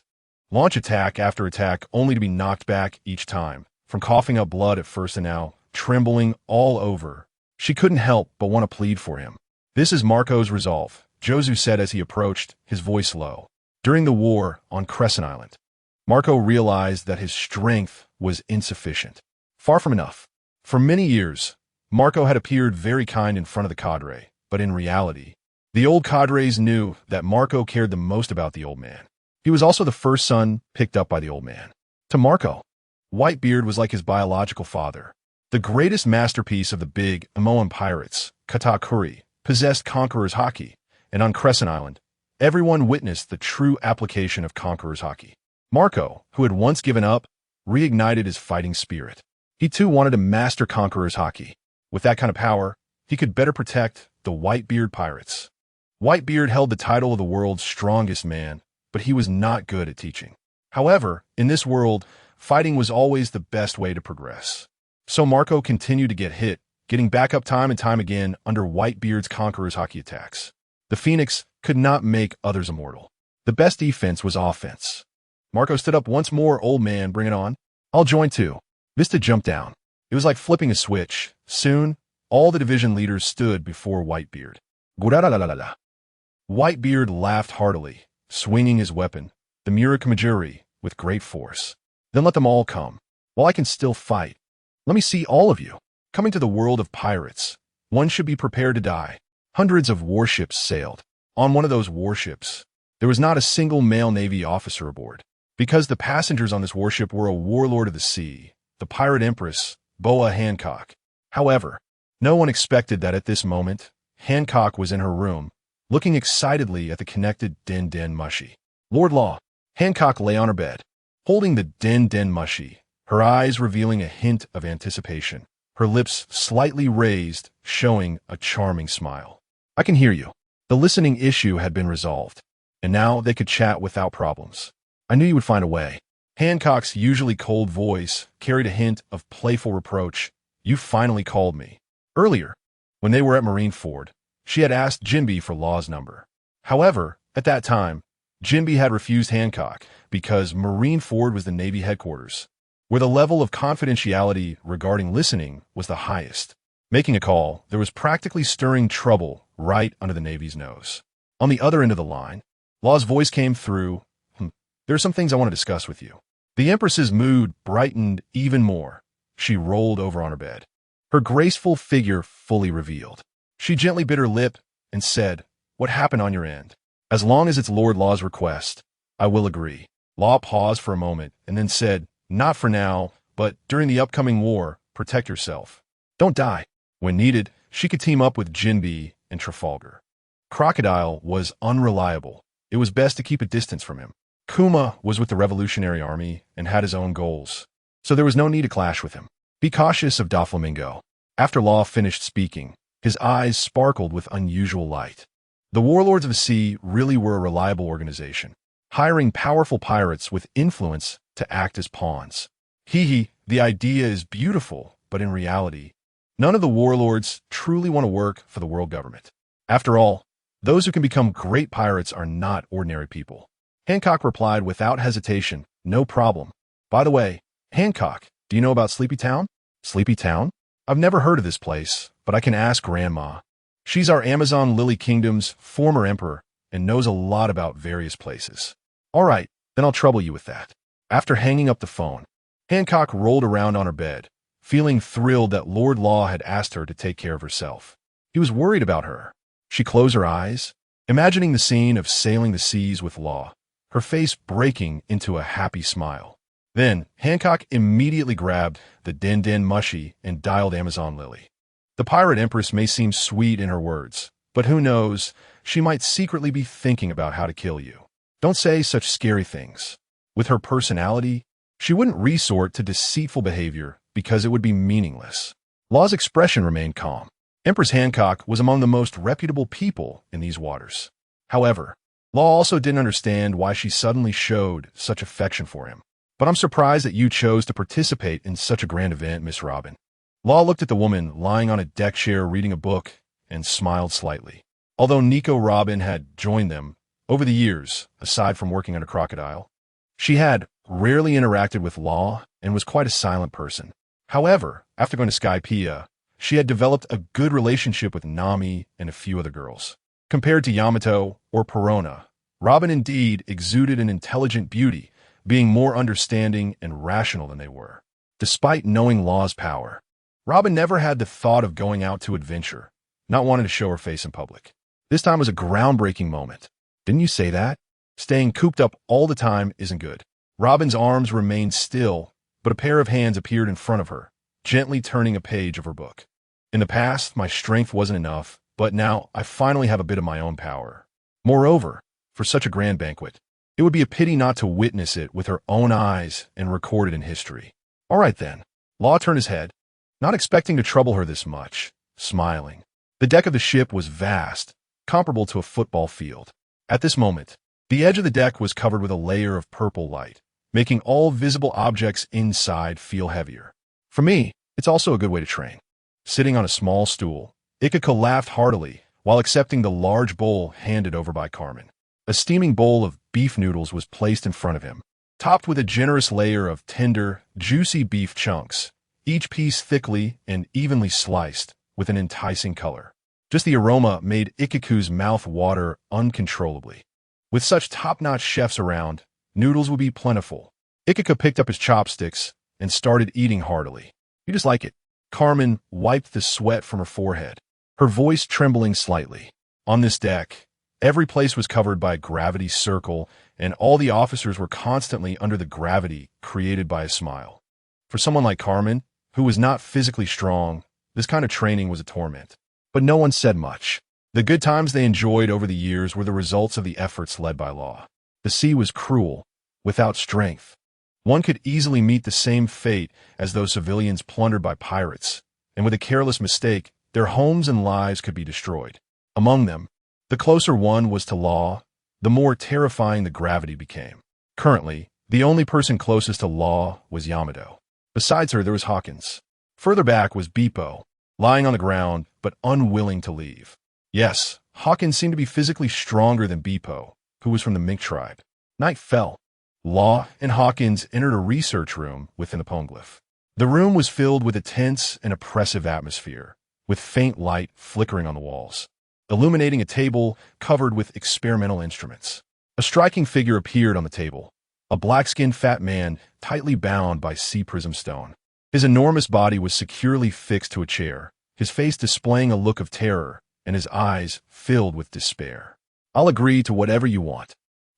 launch attack after attack only to be knocked back each time, from coughing up blood at first and now, trembling all over, she couldn't help but want to plead for him. This is Marco's resolve, Jozu said as he approached, his voice low. During the war on Crescent Island, Marco realized that his strength was insufficient. Far from enough. For many years, Marco had appeared very kind in front of the cadre, but in reality, the old cadres knew that Marco cared the most about the old man. He was also the first son picked up by the old man. To Marco, Whitebeard was like his biological father. The greatest masterpiece of the big Amoan pirates, Katakuri, possessed Conqueror's Haki, and on Crescent Island, everyone witnessed the true application of Conqueror's Haki. Marco, who had once given up, reignited his fighting spirit. He too wanted to master Conqueror's Haki. With that kind of power, he could better protect the Whitebeard pirates. Whitebeard held the title of the world's strongest man, but he was not good at teaching. However, in this world, fighting was always the best way to progress. So Marco continued to get hit, getting back up time and time again under Whitebeard's Conqueror's Haki attacks. The Phoenix could not make others immortal. The best defense was offense. Marco stood up once more. Old man, bring it on. I'll join too. Vista jumped down. It was like flipping a switch. Soon, all the division leaders stood before Whitebeard. Guralalalala. Whitebeard laughed heartily, swinging his weapon, the Murakamajuri, with great force. Then let them all come. While I can still fight, let me see all of you. Coming to the world of pirates, one should be prepared to die. Hundreds of warships sailed. On one of those warships, there was not a single male Navy officer aboard. Because the passengers on this warship were a warlord of the sea, the pirate empress, Boa Hancock. However, no one expected that at this moment, Hancock was in her room, looking excitedly at the connected Den Den Mushi. Lord Law. Hancock lay on her bed, holding the Den Den Mushi, her eyes revealing a hint of anticipation, her lips slightly raised, showing a charming smile. I can hear you. The listening issue had been resolved, and now they could chat without problems. I knew you would find a way. Hancock's usually cold voice carried a hint of playful reproach. You finally called me. Earlier, when they were at Marineford, she had asked Jinbe for Law's number. However, at that time, Jinbe had refused Hancock, because Marineford was the Navy headquarters, where the level of confidentiality regarding listening was the highest. Making a call, there was practically stirring trouble right under the Navy's nose. On the other end of the line, Law's voice came through. There are some things I want to discuss with you. The Empress's mood brightened even more. She rolled over on her bed, her graceful figure fully revealed. She gently bit her lip and said, "What happened on your end? As long as it's Lord Law's request, I will agree." Law paused for a moment and then said, "Not for now, but during the upcoming war, protect yourself. Don't die." When needed, she could team up with Jinbe and Trafalgar. Crocodile was unreliable. It was best to keep a distance from him. Kuma was with the Revolutionary Army and had his own goals, so there was no need to clash with him. Be cautious of Doflamingo. After Law finished speaking, his eyes sparkled with unusual light. The Warlords of the Sea really were a reliable organization, hiring powerful pirates with influence to act as pawns. The idea is beautiful, but in reality, none of the warlords truly want to work for the world government. After all, those who can become great pirates are not ordinary people. Hancock replied without hesitation, "No problem. By the way, Hancock, do you know about Sleepy Town?" "Sleepy Town? I've never heard of this place, but I can ask Grandma. She's our Amazon Lily Kingdom's former emperor and knows a lot about various places." "All right, then I'll trouble you with that." After hanging up the phone, Hancock rolled around on her bed, feeling thrilled that Lord Law had asked her to take care of herself. He was worried about her. She closed her eyes, imagining the scene of sailing the seas with Law, her face breaking into a happy smile. Then, Hancock immediately grabbed the Den Den Mushy and dialed Amazon Lily. The pirate empress may seem sweet in her words, but who knows, she might secretly be thinking about how to kill you. Don't say such scary things. With her personality, she wouldn't resort to deceitful behavior because it would be meaningless. Law's expression remained calm. Empress Hancock was among the most reputable people in these waters. However, Law also didn't understand why she suddenly showed such affection for him. "But I'm surprised that you chose to participate in such a grand event, Miss Robin." Law looked at the woman lying on a deck chair reading a book and smiled slightly. Although Nico Robin had joined them over the years, aside from working under Crocodile, she had rarely interacted with Law and was quite a silent person. However, after going to Skypiea, she had developed a good relationship with Nami and a few other girls. Compared to Yamato or Perona, Robin indeed exuded an intelligent beauty, being more understanding and rational than they were. Despite knowing Law's power, Robin never had the thought of going out to adventure, not wanting to show her face in public. This time was a groundbreaking moment. "Didn't you say that? Staying cooped up all the time isn't good." Robin's arms remained still, but a pair of hands appeared in front of her, gently turning a page of her book. "In the past, my strength wasn't enough, but now I finally have a bit of my own power. Moreover, for such a grand banquet, it would be a pity not to witness it with her own eyes and record it in history." "All right then." Law turned his head, not expecting to trouble her this much, smiling. The deck of the ship was vast, comparable to a football field. At this moment, the edge of the deck was covered with a layer of purple light, making all visible objects inside feel heavier. "For me, it's also a good way to train." Sitting on a small stool, Ikika laughed heartily while accepting the large bowl handed over by Carmen. A steaming bowl of beef noodles was placed in front of him, topped with a generous layer of tender, juicy beef chunks, each piece thickly and evenly sliced with an enticing color. Just the aroma made Ikiku's mouth water uncontrollably. With such top-notch chefs around, noodles would be plentiful. Ikika picked up his chopsticks and started eating heartily. "You just like it." Carmen wiped the sweat from her forehead, her voice trembling slightly. On this deck, every place was covered by a gravity circle, and all the officers were constantly under the gravity created by a smile. For someone like Carmen, who was not physically strong, this kind of training was a torment. But no one said much. The good times they enjoyed over the years were the results of the efforts led by Law. The sea was cruel, without strength. One could easily meet the same fate as those civilians plundered by pirates, and with a careless mistake, their homes and lives could be destroyed. Among them, the closer one was to Law, the more terrifying the gravity became. Currently, the only person closest to Law was Yamato. Besides her, there was Hawkins. Further back was Beepo, lying on the ground, but unwilling to leave. Yes, Hawkins seemed to be physically stronger than Beepo, who was from the Mink tribe. Night fell. Law and Hawkins entered a research room within the poneglyph. The room was filled with a tense and oppressive atmosphere, with faint light flickering on the walls, illuminating a table covered with experimental instruments. A striking figure appeared on the table, a black-skinned fat man tightly bound by sea prism stone. His enormous body was securely fixed to a chair, his face displaying a look of terror and his eyes filled with despair. "I'll agree to whatever you want.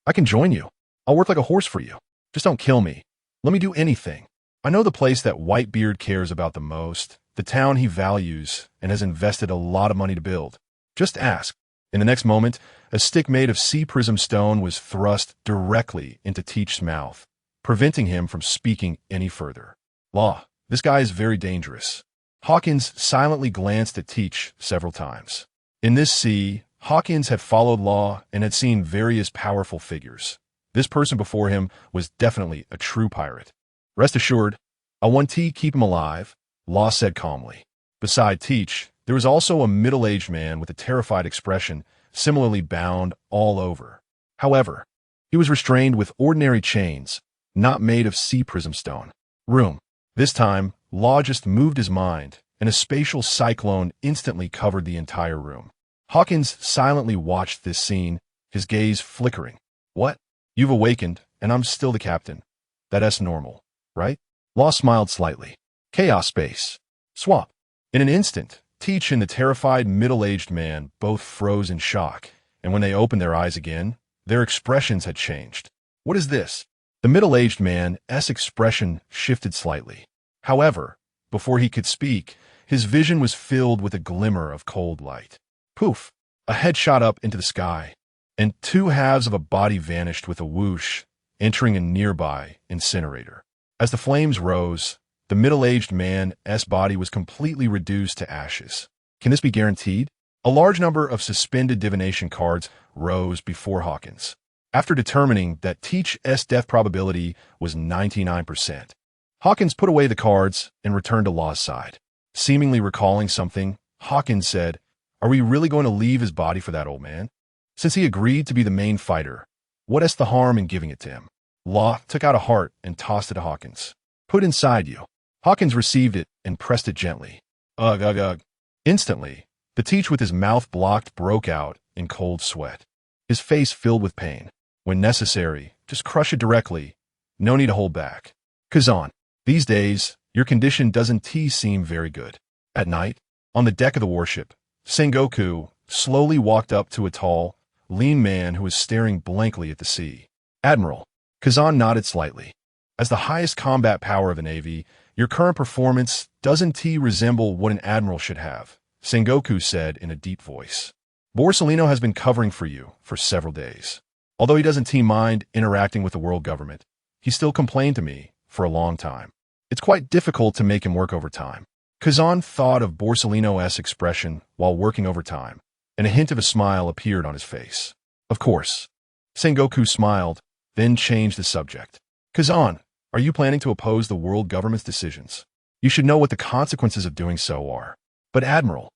I can join you. I'll work like a horse for you. Just don't kill me. Let me do anything. I know the place that Whitebeard cares about the most, the town he values and has invested a lot of money to build. Just ask." In the next moment, a stick made of sea prism stone was thrust directly into Teach's mouth, preventing him from speaking any further. "Law, this guy is very dangerous." Hawkins silently glanced at Teach several times. In this sea, Hawkins had followed Law and had seen various powerful figures. This person before him was definitely a true pirate. "Rest assured, I want to keep him alive," Law said calmly. Beside Teach, there was also a middle-aged man with a terrified expression, similarly bound all over. However, he was restrained with ordinary chains, not made of sea prism stone. Room. This time, Law just moved his mind, and a spatial cyclone instantly covered the entire room. Hawkins silently watched this scene, his gaze flickering. "What? You've awakened, and I'm still the captain. That's normal, right?" Law smiled slightly. "Chaos space. Swap." In an instant, Teach and the terrified middle-aged man both froze in shock, and when they opened their eyes again, their expressions had changed. "What is this?" The middle-aged man's expression shifted slightly. However, before he could speak, his vision was filled with a glimmer of cold light. Poof! A head shot up into the sky, and two halves of a body vanished with a whoosh, entering a nearby incinerator. As the flames rose, the middle-aged man's body was completely reduced to ashes. Can this be guaranteed? A large number of suspended divination cards rose before Hawkins. After determining that Teach's death probability was 99%, Hawkins put away the cards and returned to Law's side. Seemingly recalling something, Hawkins said, "Are we really going to leave his body for that old man? Since he agreed to be the main fighter, what's the harm in giving it to him?" Law took out a heart and tossed it to Hawkins. "Put inside you." Hawkins received it and pressed it gently. Ugh, ugh, ugh. Instantly, the Teach with his mouth blocked broke out in cold sweat, his face filled with pain. "When necessary, just crush it directly. No need to hold back." "Kazan, these days, your condition doesn't seem very good." At night, on the deck of the warship, Sengoku slowly walked up to a tall, lean man who was staring blankly at the sea. "Admiral." Kazan nodded slightly. "As the highest combat power of the Navy, your current performance doesn't resemble what an admiral should have," Sengoku said in a deep voice. "Borsalino has been covering for you for several days. Although he doesn't mind interacting with the world government, he still complained to me for a long time. It's quite difficult to make him work overtime." Kazan thought of Borsalino's expression while working overtime, and a hint of a smile appeared on his face. "Of course." Sengoku smiled, then changed the subject. "Kazan, are you planning to oppose the world government's decisions? You should know what the consequences of doing so are." "But Admiral."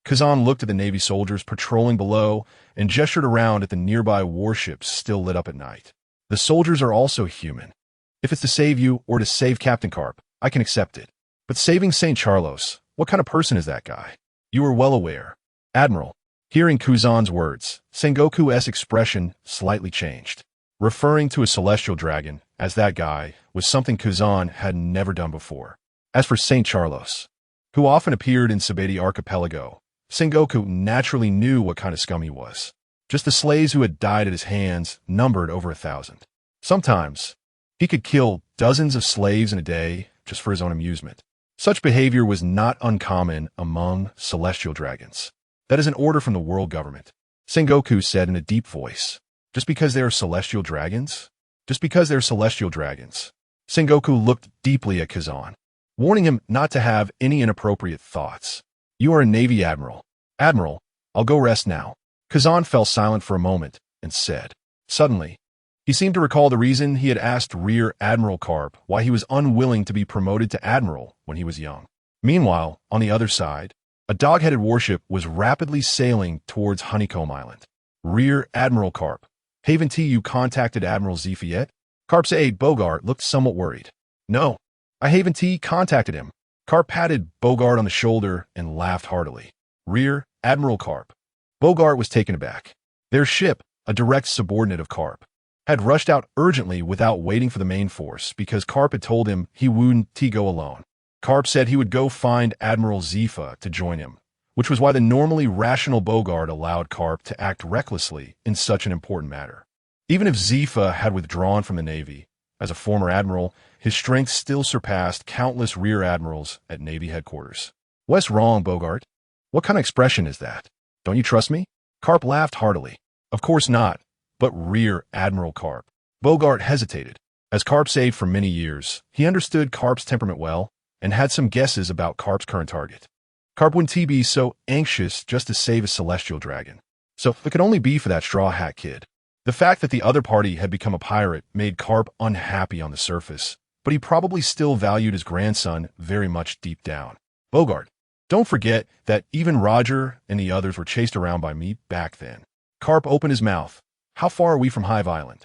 Kazan looked at the Navy soldiers patrolling below and gestured around at the nearby warships still lit up at night. "The soldiers are also human. If it's to save you or to save Captain Carp, I can accept it. But saving St. Charlos, what kind of person is that guy?" "You are well aware." "Admiral." Hearing Kazan's words, Sengoku's expression slightly changed. Referring to a celestial dragon as that guy was something Kazan had never done before. As for St. Charlos, who often appeared in Sabeti Archipelago, Sengoku naturally knew what kind of scum he was. Just the slaves who had died at his hands numbered over 1,000. Sometimes, he could kill dozens of slaves in a day just for his own amusement. Such behavior was not uncommon among celestial dragons. "That is an order from the world government," Sengoku said in a deep voice. "Just because they are celestial dragons?" "Just because they're celestial dragons." Sengoku looked deeply at Kazan, warning him not to have any inappropriate thoughts. "You are a Navy admiral." "Admiral, I'll go rest now." Kazan fell silent for a moment and said. Suddenly, he seemed to recall the reason he had asked Rear Admiral Carp why he was unwilling to be promoted to admiral when he was young. Meanwhile, on the other side, a dog-headed warship was rapidly sailing towards Honeycomb Island. "Rear Admiral Carp, haven't you contacted Admiral Zephyr yet?" Carp's aide, Bogart, looked somewhat worried. No, I haven't contacted him. Carp patted Bogart on the shoulder and laughed heartily. Rear Admiral Carp. Bogart was taken aback. Their ship, a direct subordinate of Carp, had rushed out urgently without waiting for the main force because Carp had told him he wouldn't go alone. Carp said he would go find Admiral Zifa to join him, which was why the normally rational Bogart allowed Carp to act recklessly in such an important matter. Even if Zifa had withdrawn from the Navy, as a former admiral, his strength still surpassed countless rear admirals at Navy headquarters. What's wrong, Bogart? What kind of expression is that? Don't you trust me? Carp laughed heartily. Of course not, but Rear Admiral Carp. Bogart hesitated. As Carp saved for many years, he understood Carp's temperament well and had some guesses about Carp's current target. Carp wouldn't be so anxious just to save a celestial dragon. So it could only be for that straw hat kid. The fact that the other party had become a pirate made Carp unhappy on the surface, but he probably still valued his grandson very much deep down. Bogart, don't forget that even Roger and the others were chased around by me back then. Carp opened his mouth. How far are we from Hive Island?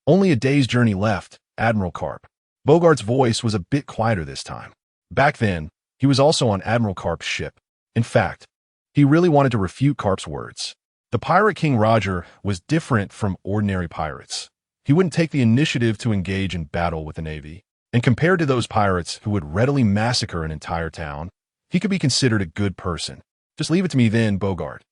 Only a day's journey left, Admiral Carp. Bogart's voice was a bit quieter this time. Back then, he was also on Admiral Carp's ship. In fact, he really wanted to refute Carp's words. The Pirate King Roger was different from ordinary pirates. He wouldn't take the initiative to engage in battle with the Navy, and compared to those pirates who would readily massacre an entire town, he could be considered a good person. Just leave it to me then, Bogart.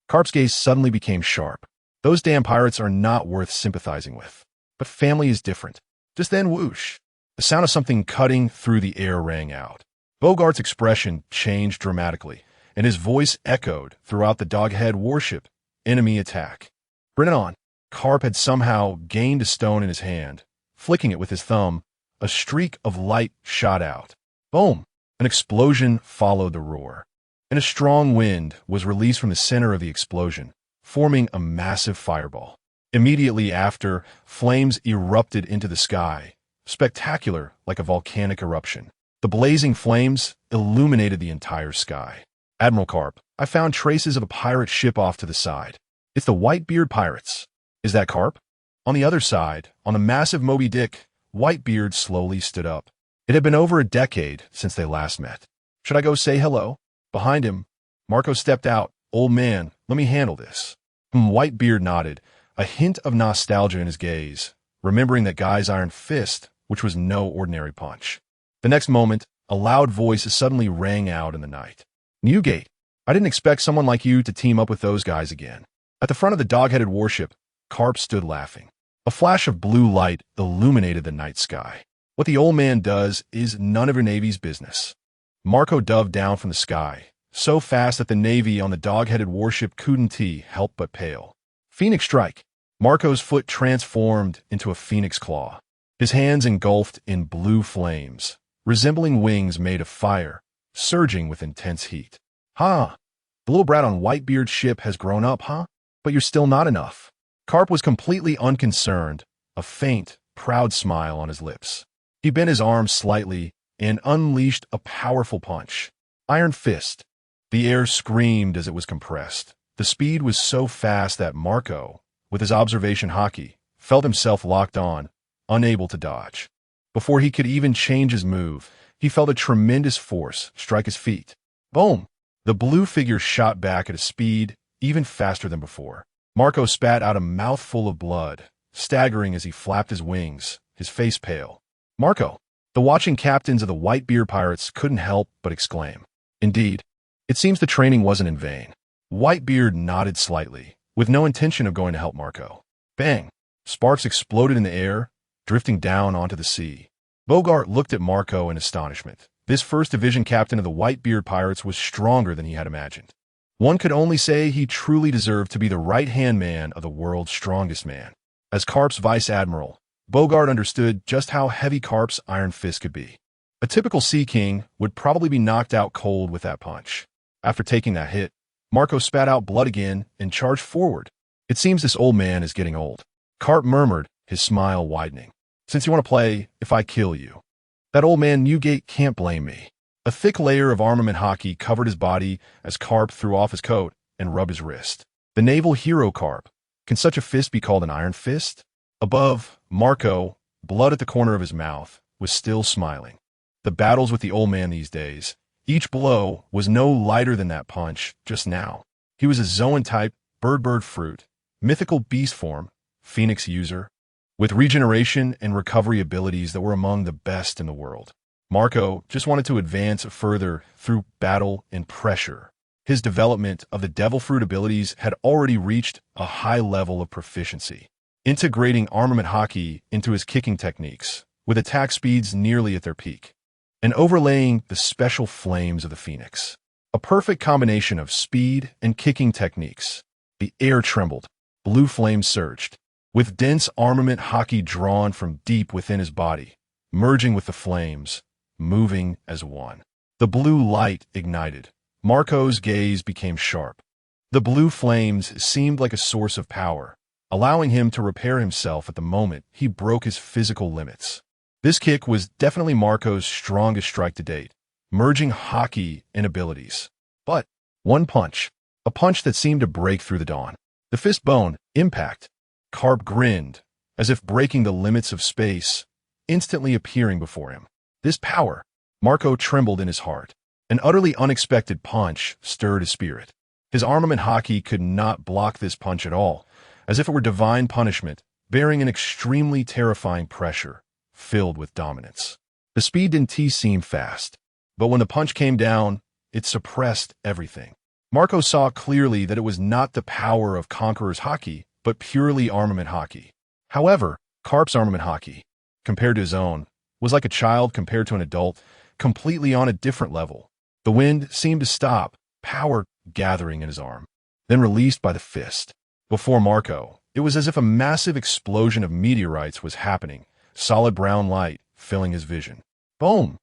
Carp's gaze suddenly became sharp. Those damn pirates are not worth sympathizing with. But family is different. Just then, whoosh. The sound of something cutting through the air rang out. Bogart's expression changed dramatically, and his voice echoed throughout the Doghead warship. Enemy attack. Bring it on. Carp had somehow gained a stone in his hand. Flicking it with his thumb, a streak of light shot out. Boom! An explosion followed the roar, and a strong wind was released from the center of the explosion, forming a massive fireball. Immediately after, flames erupted into the sky, spectacular like a volcanic eruption. The blazing flames illuminated the entire sky. Admiral Carp, I found traces of a pirate ship off to the side. It's the Whitebeard pirates. Is that Carp? On the other side, on the massive Moby Dick, Whitebeard slowly stood up. It had been over a decade since they last met. Should I go say hello? Behind him, Marco stepped out. Old man, let me handle this. Whitebeard nodded, a hint of nostalgia in his gaze, remembering that guy's iron fist, which was no ordinary punch. The next moment, a loud voice suddenly rang out in the night. Newgate, I didn't expect someone like you to team up with those guys again. At the front of the dog-headed warship, Carp stood laughing. A flash of blue light illuminated the night sky. What the old man does is none of your Navy's business. Marco dove down from the sky, so fast that the Navy on the dog-headed warship couldn't help but pale. Phoenix strike. Marco's foot transformed into a phoenix claw. His hands engulfed in blue flames, resembling wings made of fire, surging with intense heat. The little brat on Whitebeard's ship has grown up, But you're still not enough. Carp was completely unconcerned, a faint, proud smile on his lips. He bent his arm slightly and unleashed a powerful punch. Iron fist. The air screamed as it was compressed. The speed was so fast that Marco, with his observation hockey, felt himself locked on, unable to dodge. Before he could even change his move, he felt a tremendous force strike his feet. Boom! The blue figure shot back at a speed even faster than before. Marco spat out a mouthful of blood, staggering as he flapped his wings, his face pale. Marco! The watching captains of the Whitebeard pirates couldn't help but exclaim. Indeed, it seems the training wasn't in vain. Whitebeard nodded slightly, with no intention of going to help Marco. Bang! Sparks exploded in the air, drifting down onto the sea. Bogart looked at Marco in astonishment. This first division captain of the Whitebeard pirates was stronger than he had imagined. One could only say he truly deserved to be the right-hand man of the world's strongest man. As Carp's vice admiral, Bogart understood just how heavy Carp's iron fist could be. A typical sea king would probably be knocked out cold with that punch. After taking that hit, Marco spat out blood again and charged forward. It seems this old man is getting old. Carp murmured, his smile widening. Since you want to play, if I kill you. That old man Newgate can't blame me. A thick layer of armament hockey covered his body as Carp threw off his coat and rubbed his wrist. The naval hero Carp. Can such a fist be called an iron fist? Above, Marco, blood at the corner of his mouth, was still smiling. The battles with the old man these days, each blow was no lighter than that punch just now. He was a Zoan-type, bird fruit, mythical beast form, phoenix user, with regeneration and recovery abilities that were among the best in the world. Marco just wanted to advance further through battle and pressure. His development of the devil fruit abilities had already reached a high level of proficiency, integrating armament hockey into his kicking techniques, with attack speeds nearly at their peak, and overlaying the special flames of the phoenix. A perfect combination of speed and kicking techniques. The air trembled, blue flames surged, with dense armament hockey drawn from deep within his body, merging with the flames, moving as one. The blue light ignited. Marco's gaze became sharp. The blue flames seemed like a source of power, allowing him to repair himself at the moment he broke his physical limits. This kick was definitely Marco's strongest strike to date, merging hockey and abilities. But one punch, a punch that seemed to break through the dawn. The fist bone, impact. Carp grinned, as if breaking the limits of space, instantly appearing before him. This power, Marco trembled in his heart. An utterly unexpected punch stirred his spirit. His armament hockey could not block this punch at all, as if it were divine punishment, bearing an extremely terrifying pressure, filled with dominance. The speed didn't seem fast, but when the punch came down, it suppressed everything. Marco saw clearly that it was not the power of Conqueror's hockey, but purely armament hockey. However, Carp's armament hockey, compared to his own, was like a child compared to an adult, completely on a different level. The wind seemed to stop, power gathering in his arm, then released by the fist. Before Marco, it was as if a massive explosion of meteorites was happening, solid brown light filling his vision. Boom!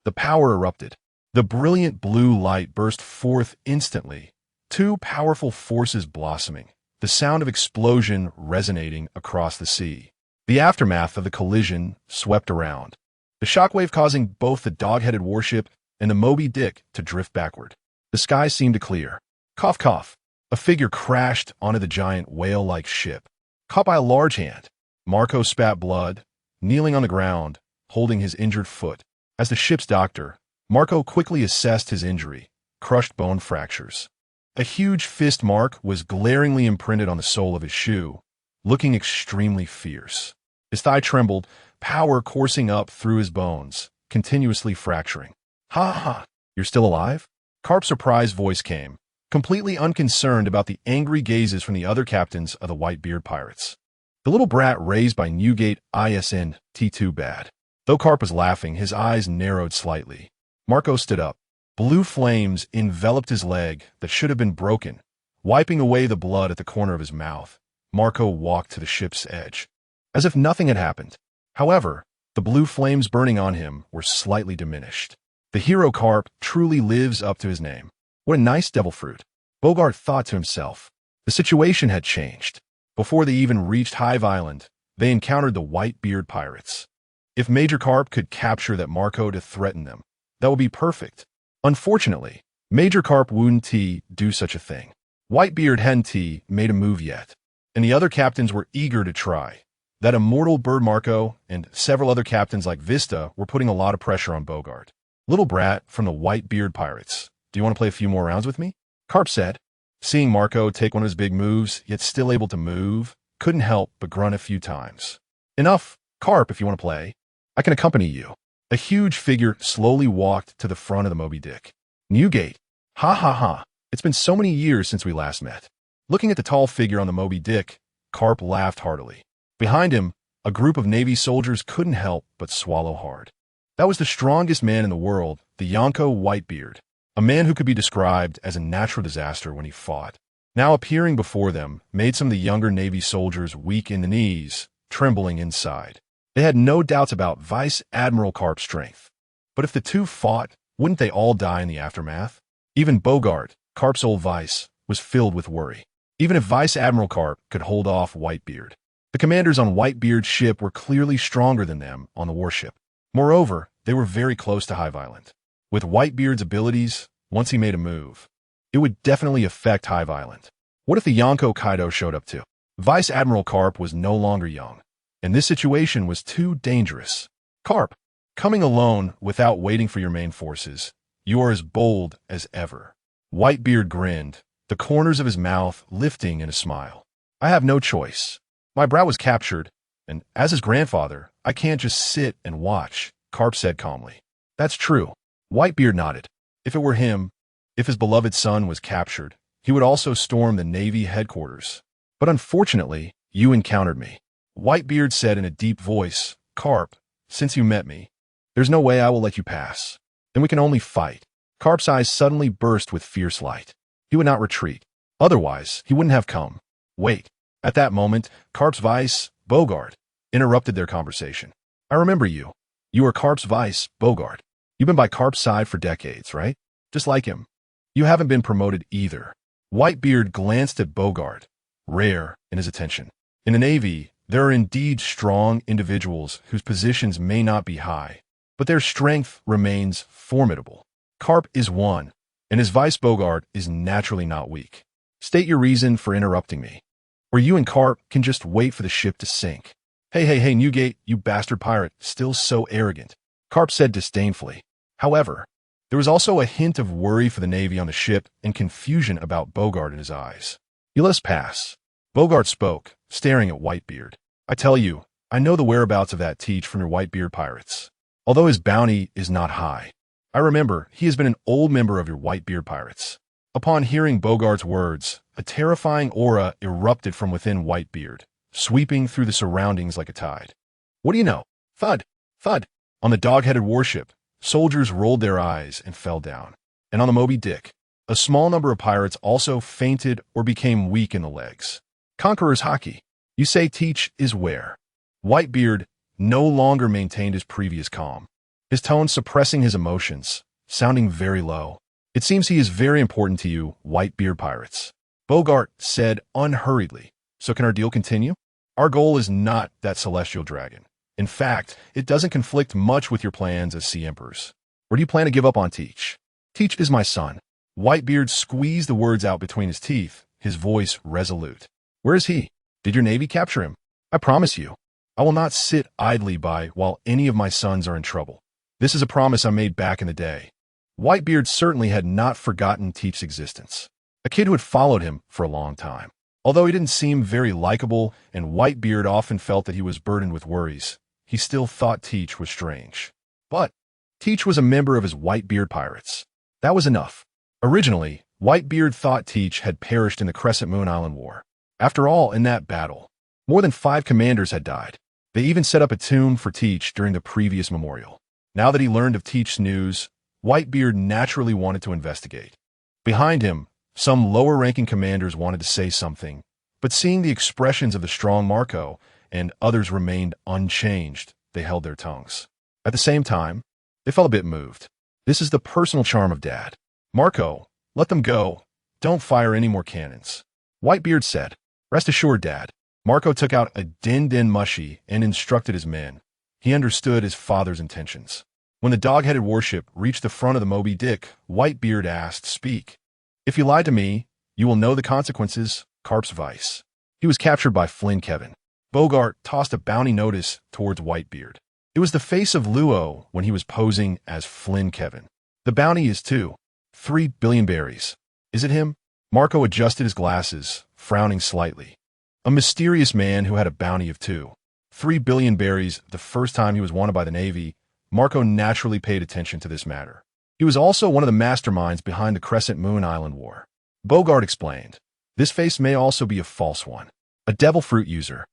The power erupted. The brilliant blue light burst forth instantly, two powerful forces blossoming, the sound of explosion resonating across the sea. The aftermath of the collision swept around, the shockwave causing both the dog-headed warship and the Moby Dick to drift backward. The sky seemed to clear. Cough, cough. A figure crashed onto the giant whale-like ship, caught by a large hand. Marco spat blood, kneeling on the ground, holding his injured foot. As the ship's doctor, Marco quickly assessed his injury, crushed bone fractures. A huge fist mark was glaringly imprinted on the sole of his shoe, looking extremely fierce. His thigh trembled, power coursing up through his bones, continuously fracturing. Ha ha, you're still alive? Carp's surprised voice came, completely unconcerned about the angry gazes from the other captains of the Whitebeard pirates. The little brat raised by Newgate ISN T2 bad. Though Carp was laughing, his eyes narrowed slightly. Marco stood up. Blue flames enveloped his leg that should have been broken. Wiping away the blood at the corner of his mouth, Marco walked to the ship's edge, as if nothing had happened. However, the blue flames burning on him were slightly diminished. The hero Carp truly lives up to his name. What a nice devil fruit. Bogart thought to himself. The situation had changed. Before they even reached Hive Island, they encountered the Whitebeard pirates. If Major Carp could capture that Marco to threaten them, that would be perfect. Unfortunately, Major Carp wouldn't do such a thing. Whitebeard hadn't made a move yet, and the other captains were eager to try. That immortal bird Marco and several other captains like Vista were putting a lot of pressure on Bogart. Little brat from the Whitebeard pirates, do you want to play a few more rounds with me? Carp said. Seeing Marco take one of his big moves, yet still able to move, couldn't help but grunt a few times. Enough, Carp, if you want to play. I can accompany you. A huge figure slowly walked to the front of the Moby Dick. Newgate. Ha ha ha. It's been so many years since we last met. Looking at the tall figure on the Moby Dick, Carp laughed heartily. Behind him, a group of Navy soldiers couldn't help but swallow hard. That was the strongest man in the world, the Yonko Whitebeard, a man who could be described as a natural disaster when he fought. Now appearing before them made some of the younger Navy soldiers weak in the knees, trembling inside. They had no doubts about Vice Admiral Carp's strength. But if the two fought, wouldn't they all die in the aftermath? Even Bogart, Carp's old vice, was filled with worry. Even if Vice Admiral Carp could hold off Whitebeard, the commanders on Whitebeard's ship were clearly stronger than them on the warship. Moreover, they were very close to Hive Island. With Whitebeard's abilities, once he made a move, it would definitely affect Hive Island. What if the Yonko Kaido showed up too? Vice Admiral Carp was no longer young. and this situation was too dangerous. Carp, coming alone without waiting for your main forces, you are as bold as ever. Whitebeard grinned, the corners of his mouth lifting in a smile. I have no choice. My brat was captured, and as his grandfather, I can't just sit and watch, Carp said calmly. That's true. Whitebeard nodded. If it were him, if his beloved son was captured, he would also storm the Navy headquarters. But unfortunately, you encountered me. Whitebeard said in a deep voice, Carp, since you met me, there's no way I will let you pass. Then we can only fight. Carp's eyes suddenly burst with fierce light. He would not retreat. Otherwise, he wouldn't have come. Wait. At that moment, Carp's vice, Bogart, interrupted their conversation. I remember you. You are Carp's vice, Bogart. You've been by Carp's side for decades, right? Just like him. You haven't been promoted either. Whitebeard glanced at Bogart, rare in his attention. In the Navy, there are indeed strong individuals whose positions may not be high, but their strength remains formidable. Carp is one, and his vice Bogart is naturally not weak. State your reason for interrupting me, or you and Carp can just wait for the ship to sink. Hey, Newgate, you bastard pirate, still so arrogant, Carp said disdainfully. However, there was also a hint of worry for the Navy on the ship and confusion about Bogart in his eyes. You let us pass. Bogart spoke, staring at Whitebeard. I tell you, I know the whereabouts of that Teach from your Whitebeard pirates. Although his bounty is not high, I remember he has been an old member of your Whitebeard pirates. Upon hearing Bogart's words, a terrifying aura erupted from within Whitebeard, sweeping through the surroundings like a tide. What do you know? Thud, thud. On the dog-headed warship, soldiers rolled their eyes and fell down. And on the Moby Dick, a small number of pirates also fainted or became weak in the legs. Conqueror's hockey. You say Teach is where? Whitebeard no longer maintained his previous calm, his tone suppressing his emotions, sounding very low. It seems he is very important to you, Whitebeard pirates. Bogart said unhurriedly. So can our deal continue? Our goal is not that celestial dragon. In fact, it doesn't conflict much with your plans as Sea Emperors. Or do you plan to give up on Teach? Teach is my son. Whitebeard squeezed the words out between his teeth, his voice resolute. Where is he? Did your Navy capture him? I promise you, I will not sit idly by while any of my sons are in trouble. This is a promise I made back in the day. Whitebeard certainly had not forgotten Teach's existence. A kid who had followed him for a long time. Although he didn't seem very likable and Whitebeard often felt that he was burdened with worries, he still thought Teach was strange. But Teach was a member of his Whitebeard pirates. That was enough. Originally, Whitebeard thought Teach had perished in the Crescent Moon Island War. After all, in that battle, more than 5 commanders had died. They even set up a tomb for Teach during the previous memorial. Now that he learned of Teach's news, Whitebeard naturally wanted to investigate. Behind him, some lower-ranking commanders wanted to say something, but seeing the expressions of the strong Marco and others remained unchanged, they held their tongues. At the same time, they felt a bit moved. This is the personal charm of Dad. Marco, let them go. Don't fire any more cannons. Whitebeard said, Rest assured, Dad. Marco took out a din-din mushy and instructed his men. He understood his father's intentions. When the dog-headed warship reached the front of the Moby Dick, Whitebeard asked, Speak. If you lie to me, you will know the consequences, Carp's vice. He was captured by Flynn Kevin. Bogart tossed a bounty notice towards Whitebeard. It was the face of Luo when he was posing as Flynn Kevin. The bounty is 3 billion berries. Is it him? Marco adjusted his glasses, frowning slightly. A mysterious man who had a bounty of 3 billion berries the first time he was wanted by the Navy, Marco naturally paid attention to this matter. He was also one of the masterminds behind the Crescent Moon Island War. Bogart explained, This face may also be a false one. A devil fruit user.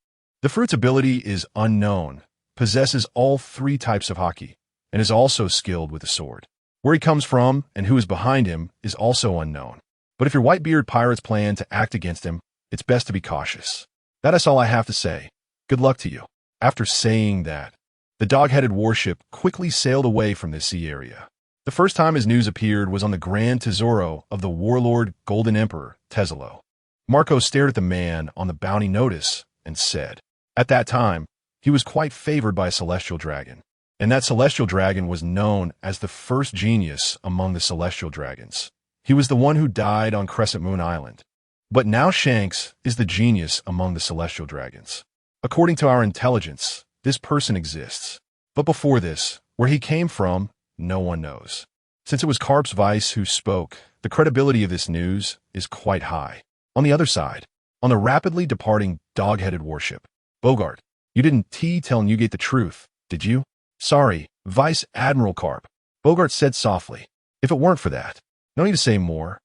The fruit's ability is unknown, possesses all 3 types of hockey, and is also skilled with the sword. Where he comes from and who is behind him is also unknown. But if your Whitebeard pirates plan to act against him, it's best to be cautious. That is all I have to say. Good luck to you. After saying that, the dog-headed warship quickly sailed away from this sea area. The first time his news appeared was on the Grand Tesoro of the warlord Golden Emperor, Tesalo. Marco stared at the man on the bounty notice and said, At that time, he was quite favored by a celestial dragon, and that celestial dragon was known as the first genius among the celestial dragons. He was the one who died on Crescent Moon Island. But now Shanks is the genius among the celestial dragons. According to our intelligence, this person exists. But before this, where he came from, no one knows. Since it was Karp's vice who spoke, the credibility of this news is quite high. On the other side, on the rapidly departing dog-headed warship, Bogart, you didn't tell Newgate the truth, did you? Sorry, Vice Admiral Karp, Bogart said softly. If it weren't for that, no need to say more.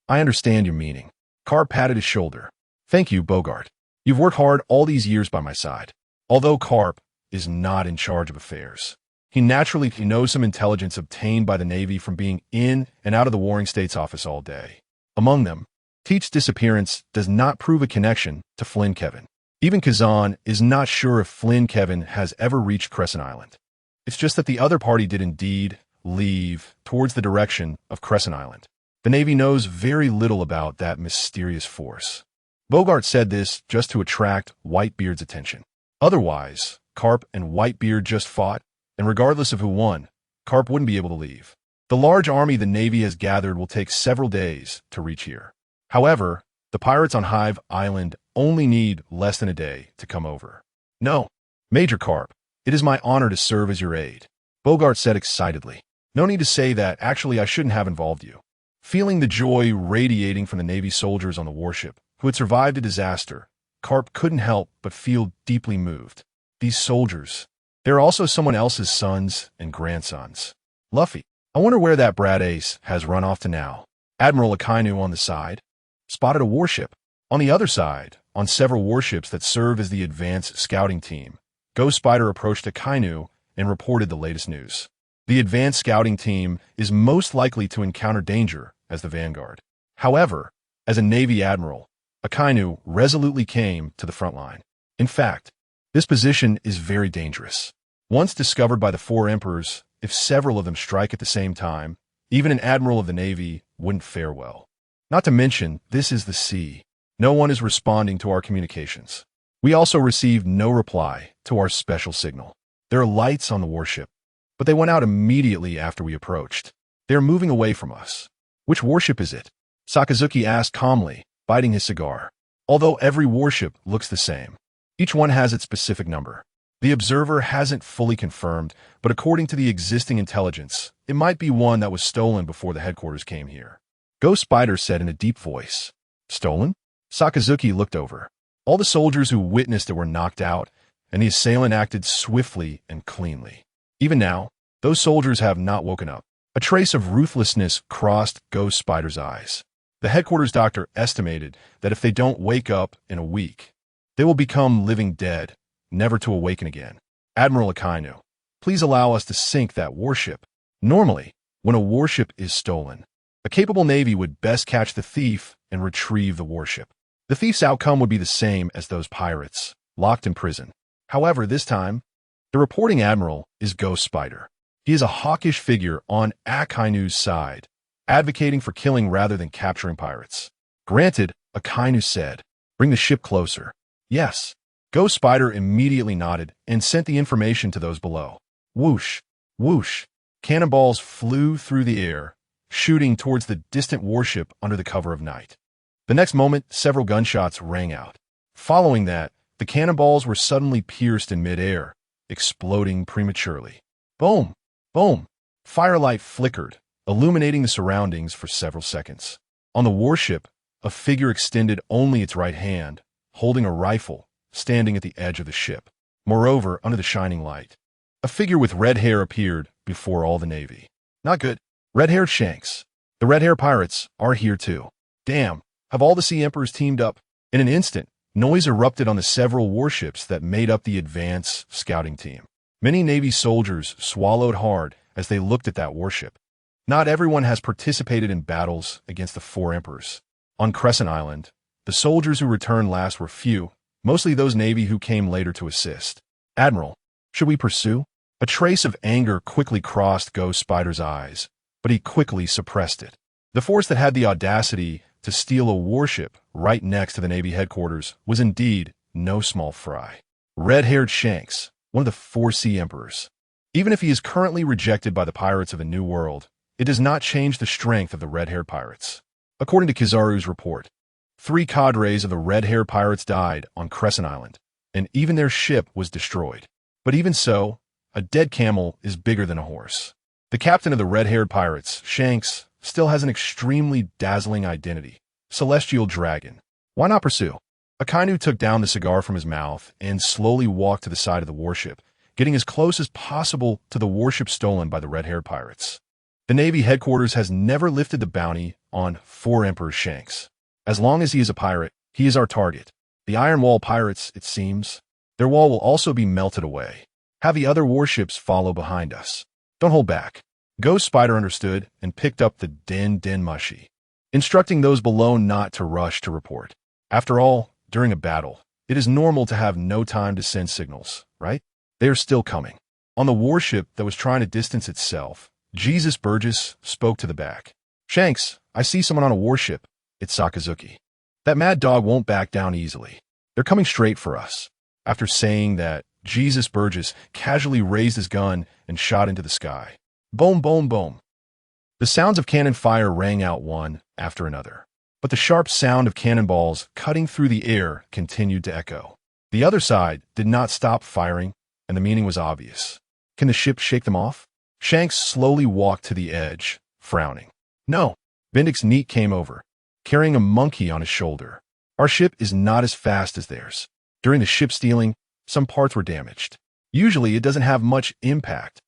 I understand your meaning. Karp patted his shoulder. Thank you, Bogart. You've worked hard all these years by my side. Although Karp is not in charge of affairs, he naturally knows some intelligence obtained by the Navy from being in and out of the Warring States office all day. Among them, Teach's disappearance does not prove a connection to Flynn Kevin. Even Kazan is not sure if Flynn Kevin has ever reached Crescent Island. It's just that the other party did indeed leave towards the direction of Crescent Island. The Navy knows very little about that mysterious force. Bogart said this just to attract Whitebeard's attention. Otherwise, Karp and Whitebeard just fought, and regardless of who won, Karp wouldn't be able to leave. The large army the Navy has gathered will take several days to reach here. However, the pirates on Hive Island only need less than a day to come over. No, Major Karp, it is my honor to serve as your aide, Bogart said excitedly. No need to say that, actually I shouldn't have involved you. Feeling the joy radiating from the Navy soldiers on the warship, who had survived a disaster, Karp couldn't help but feel deeply moved. These soldiers, they're also someone else's sons and grandsons. Luffy, I wonder where that brat Ace has run off to now. Admiral Akainu on the side spotted a warship. On the other side, on several warships that serve as the advanced scouting team, Ghost Spider approached Akainu and reported the latest news. The advanced scouting team is most likely to encounter danger as the vanguard. However, as a Navy admiral, Akainu resolutely came to the front line. In fact, this position is very dangerous. Once discovered by the four emperors, if several of them strike at the same time, even an admiral of the Navy wouldn't fare well. Not to mention, this is the sea. No one is responding to our communications. We also received no reply to our special signal. There are lights on the warship, but they went out immediately after we approached. They are moving away from us. Which warship is it? Sakazuki asked calmly, biting his cigar. Although every warship looks the same, each one has its specific number. The observer hasn't fully confirmed, but according to the existing intelligence, it might be one that was stolen before the headquarters came here. Ghost Spider said in a deep voice. Stolen? Sakazuki looked over. All the soldiers who witnessed it were knocked out, and the assailant acted swiftly and cleanly. Even now, those soldiers have not woken up. A trace of ruthlessness crossed Ghost Spider's eyes. The headquarters doctor estimated that if they don't wake up in a week, they will become living dead, never to awaken again. Admiral Akainu, please allow us to sink that warship. Normally, when a warship is stolen, a capable Navy would best catch the thief and retrieve the warship. The thief's outcome would be the same as those pirates, locked in prison. However, this time, the reporting admiral is Ghost Spider. He is a hawkish figure on Akainu's side, advocating for killing rather than capturing pirates. Granted, Akainu said, bring the ship closer. Yes. Ghost Spider immediately nodded and sent the information to those below. Whoosh, whoosh. Cannonballs flew through the air, shooting towards the distant warship under the cover of night. The next moment, several gunshots rang out. Following that, the cannonballs were suddenly pierced in midair, exploding prematurely. Boom! Boom! Firelight flickered, illuminating the surroundings for several seconds. On the warship, a figure extended only its right hand, holding a rifle, standing at the edge of the ship. Moreover, under the shining light, a figure with red hair appeared before all the Navy. Not good. Red-haired Shanks. The red-haired pirates are here too. Damn, have all the Sea Emperors teamed up? In an instant, noise erupted on the several warships that made up the advance scouting team. Many Navy soldiers swallowed hard as they looked at that warship. Not everyone has participated in battles against the four emperors. On Crescent Island, the soldiers who returned last were few, mostly those Navy who came later to assist. Admiral, should we pursue? A trace of anger quickly crossed Ghost Spider's eyes, but he quickly suppressed it. The force that had the audacity to steal a warship right next to the Navy headquarters was indeed no small fry. Red-haired Shanks, one of the four Sea Emperors. Even if he is currently rejected by the pirates of the New World, it does not change the strength of the red-haired pirates. According to Kizaru's report, 3 cadres of the red-haired pirates died on Crescent Island, and even their ship was destroyed. But even so, a dead camel is bigger than a horse. The captain of the red-haired pirates, Shanks, still has an extremely dazzling identity. Celestial Dragon. Why not pursue? Akainu took down the cigar from his mouth and slowly walked to the side of the warship, getting as close as possible to the warship stolen by the red-haired pirates. The Navy headquarters has never lifted the bounty on 4 Emperor Shanks. As long as he is a pirate, he is our target. The Iron Wall pirates, it seems, their wall will also be melted away. Have the other warships follow behind us. Don't hold back. Ghost Spider understood and picked up the Den Mushi, instructing those below not to rush to report. After all, during a battle, it is normal to have no time to send signals, right? They are still coming. On the warship that was trying to distance itself, Jesus Burgess spoke to the back. Shanks, I see someone on a warship. It's Sakazuki. That mad dog won't back down easily. They're coming straight for us. After saying that, Jesus Burgess casually raised his gun and shot into the sky. Boom, boom, boom. The sounds of cannon fire rang out one after another, but the sharp sound of cannonballs cutting through the air continued to echo. The other side did not stop firing, and the meaning was obvious. Can the ship shake them off? Shanks slowly walked to the edge, frowning. No. Bendix Neat came over, carrying a monkey on his shoulder. Our ship is not as fast as theirs. During the ship stealing, some parts were damaged. Usually it doesn't have much impact,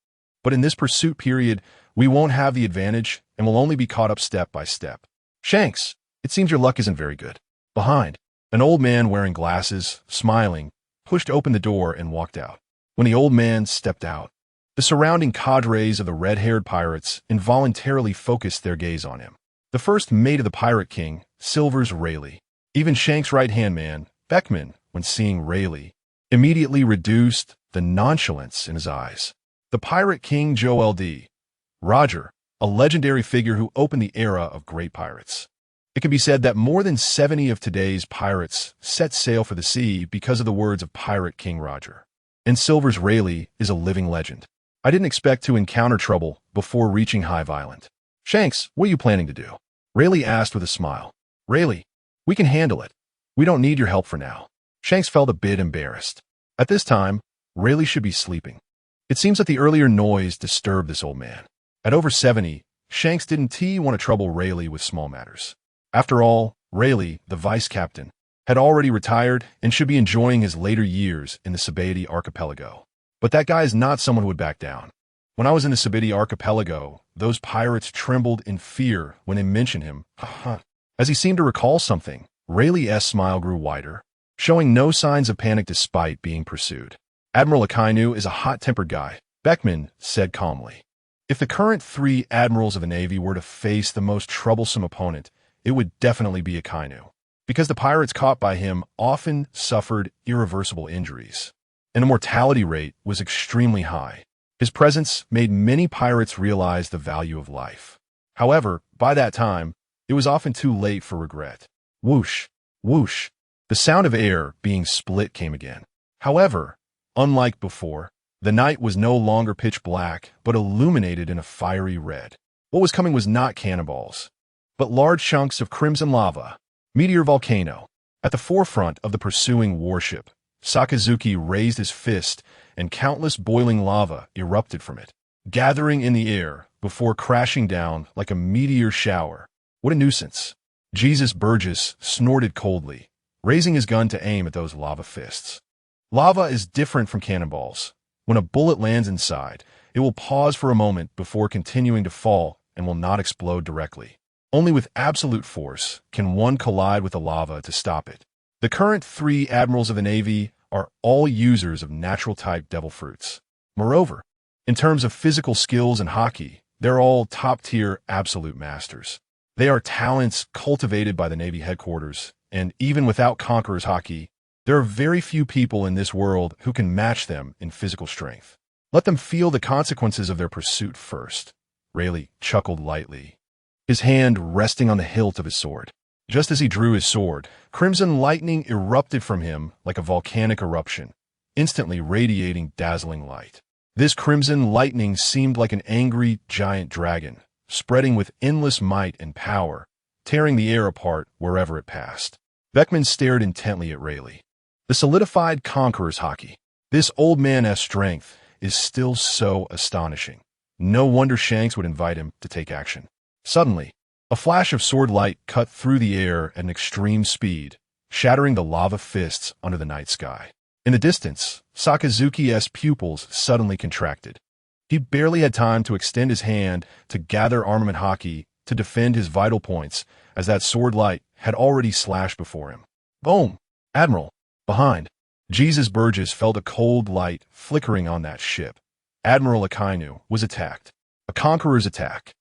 but in this pursuit period, we won't have the advantage and will only be caught up step by step. Shanks, it seems your luck isn't very good. Behind, an old man wearing glasses, smiling, pushed open the door and walked out. When the old man stepped out, the surrounding cadres of the red-haired pirates involuntarily focused their gaze on him. The first mate of the Pirate King, Silvers Rayleigh. Even Shanks' right-hand man, Beckman, when seeing Rayleigh, immediately reduced the nonchalance in his eyes. The Pirate King Joel D. Roger, a legendary figure who opened the era of great pirates. It can be said that more than 70 of today's pirates set sail for the sea because of the words of Pirate King Roger. And Silvers Rayleigh is a living legend. I didn't expect to encounter trouble before reaching Hive Island. Shanks, what are you planning to do? Rayleigh asked with a smile. Rayleigh, we can handle it. We don't need your help for now. Shanks felt a bit embarrassed. At this time, Rayleigh should be sleeping. It seems that the earlier noise disturbed this old man. At over 70, Shanks didn't want to trouble Rayleigh with small matters. After all, Rayleigh, the vice captain, had already retired and should be enjoying his later years in the Sabidi Archipelago. But that guy is not someone who would back down. When I was in the Sabidi Archipelago, those pirates trembled in fear when they mentioned him. As he seemed to recall something, Rayleigh's smile grew wider, showing no signs of panic despite being pursued. Admiral Akainu is a hot-tempered guy, Beckman said calmly. If the current 3 admirals of the Navy were to face the most troublesome opponent, it would definitely be Akainu, because the pirates caught by him often suffered irreversible injuries, and the mortality rate was extremely high. His presence made many pirates realize the value of life. However, by that time, it was often too late for regret. Whoosh, whoosh. The sound of air being split came again. However, unlike before, the night was no longer pitch black, but illuminated in a fiery red. What was coming was not cannonballs, but large chunks of crimson lava. Meteor volcano. At the forefront of the pursuing warship, Sakazuki raised his fist, and countless boiling lava erupted from it, gathering in the air before crashing down like a meteor shower. What a nuisance. Jesus Burgess snorted coldly, raising his gun to aim at those lava fists. Lava is different from cannonballs. When a bullet lands inside, it will pause for a moment before continuing to fall and will not explode directly. Only with absolute force can one collide with the lava to stop it. The current 3 admirals of the Navy are all users of natural-type devil fruits. Moreover, in terms of physical skills and hockey, they're all top-tier absolute masters. They are talents cultivated by the Navy headquarters, and even without Conqueror's hockey, there are very few people in this world who can match them in physical strength. Let them feel the consequences of their pursuit first. Rayleigh chuckled lightly, his hand resting on the hilt of his sword. Just as he drew his sword, crimson lightning erupted from him like a volcanic eruption, instantly radiating dazzling light. This crimson lightning seemed like an angry giant dragon, spreading with endless might and power, tearing the air apart wherever it passed. Beckman stared intently at Rayleigh. The solidified conqueror's hockey. This old man's strength is still so astonishing. No wonder Shanks would invite him to take action. Suddenly, a flash of sword light cut through the air at an extreme speed, shattering the lava fists under the night sky. In the distance, Sakazuki's pupils suddenly contracted. He barely had time to extend his hand to gather armament hockey to defend his vital points, as that sword light had already slashed before him. Boom! Admiral! Behind! Jesus Burgess felt a cold light flickering on that ship. Admiral Akainu was attacked. A conqueror's attack.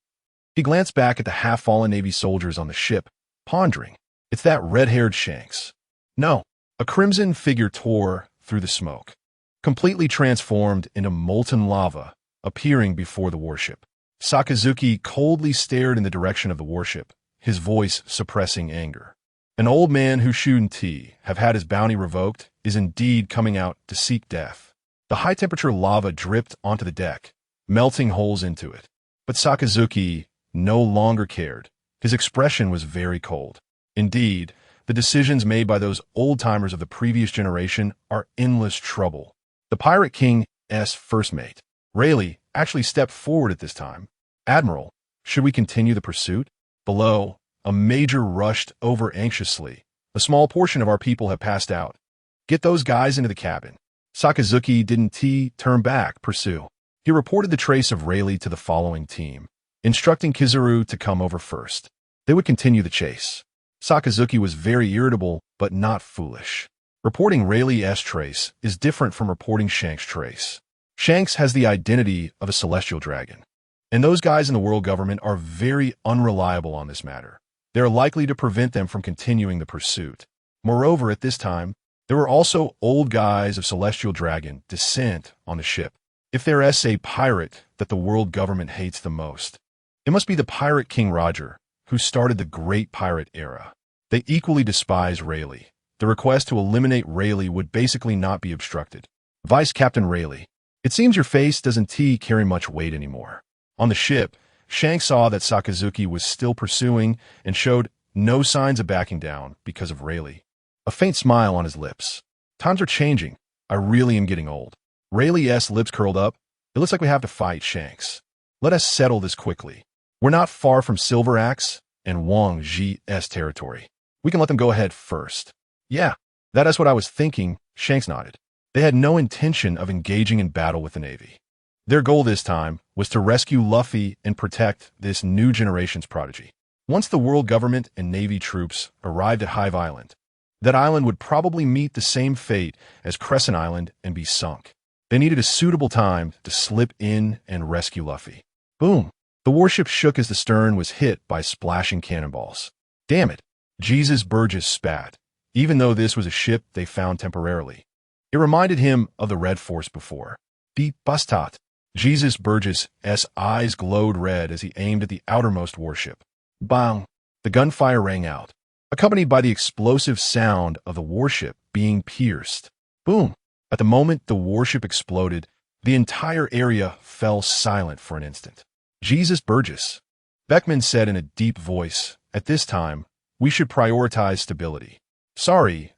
He glanced back at the half-fallen Navy soldiers on the ship, pondering. It's that red-haired Shanks. No. A crimson figure tore through the smoke, completely transformed into molten lava, appearing before the warship. Sakazuki coldly stared in the direction of the warship, his voice suppressing anger. An old man who shouldn't have had his bounty revoked is indeed coming out to seek death. The high-temperature lava dripped onto the deck, melting holes into it. But Sakazuki no longer cared. His expression was very cold. Indeed, the decisions made by those old-timers of the previous generation are endless trouble. The Pirate King's first mate, Rayleigh, actually stepped forward at this time. Admiral, should we continue the pursuit? Below, a major rushed over anxiously. A small portion of our people have passed out. Get those guys into the cabin. Sakazuki didn't turn back, pursue. He reported the trace of Rayleigh to the following team, instructing Kizaru to come over first. They would continue the chase. Sakazuki was very irritable, but not foolish. Reporting Rayleigh's trace is different from reporting Shanks' trace. Shanks has the identity of a celestial dragon, and those guys in the world government are very unreliable on this matter. They are likely to prevent them from continuing the pursuit. Moreover, at this time, there were also old guys of celestial dragon descent on the ship. If there is a pirate that the world government hates the most, it must be the Pirate King Roger, who started the Great Pirate Era. They equally despise Rayleigh. The request to eliminate Rayleigh would basically not be obstructed. Vice Captain Rayleigh, it seems your face doesn't carry much weight anymore. On the ship, Shanks saw that Sakazuki was still pursuing and showed no signs of backing down because of Rayleigh. A faint smile on his lips. Times are changing. I really am getting old. Rayleigh's lips curled up. It looks like we have to fight, Shanks. Let us settle this quickly. We're not far from Silver Axe and Wang Ji's territory. We can let them go ahead first. Yeah, that is what I was thinking, Shanks nodded. They had no intention of engaging in battle with the Navy. Their goal this time was to rescue Luffy and protect this new generation's prodigy. Once the world government and Navy troops arrived at Hive Island, that island would probably meet the same fate as Crescent Island and be sunk. They needed a suitable time to slip in and rescue Luffy. Boom! The warship shook as the stern was hit by splashing cannonballs. Damn it! Jesus Burgess spat, even though this was a ship they found temporarily. It reminded him of the Red Force before. Beat Bustat. Jesus Burgess's eyes glowed red as he aimed at the outermost warship. Bang! The gunfire rang out, accompanied by the explosive sound of the warship being pierced. Boom! At the moment the warship exploded, the entire area fell silent for an instant. Jesus Burgess, Beckman said in a deep voice, at this time, we should prioritize stability. Sorry,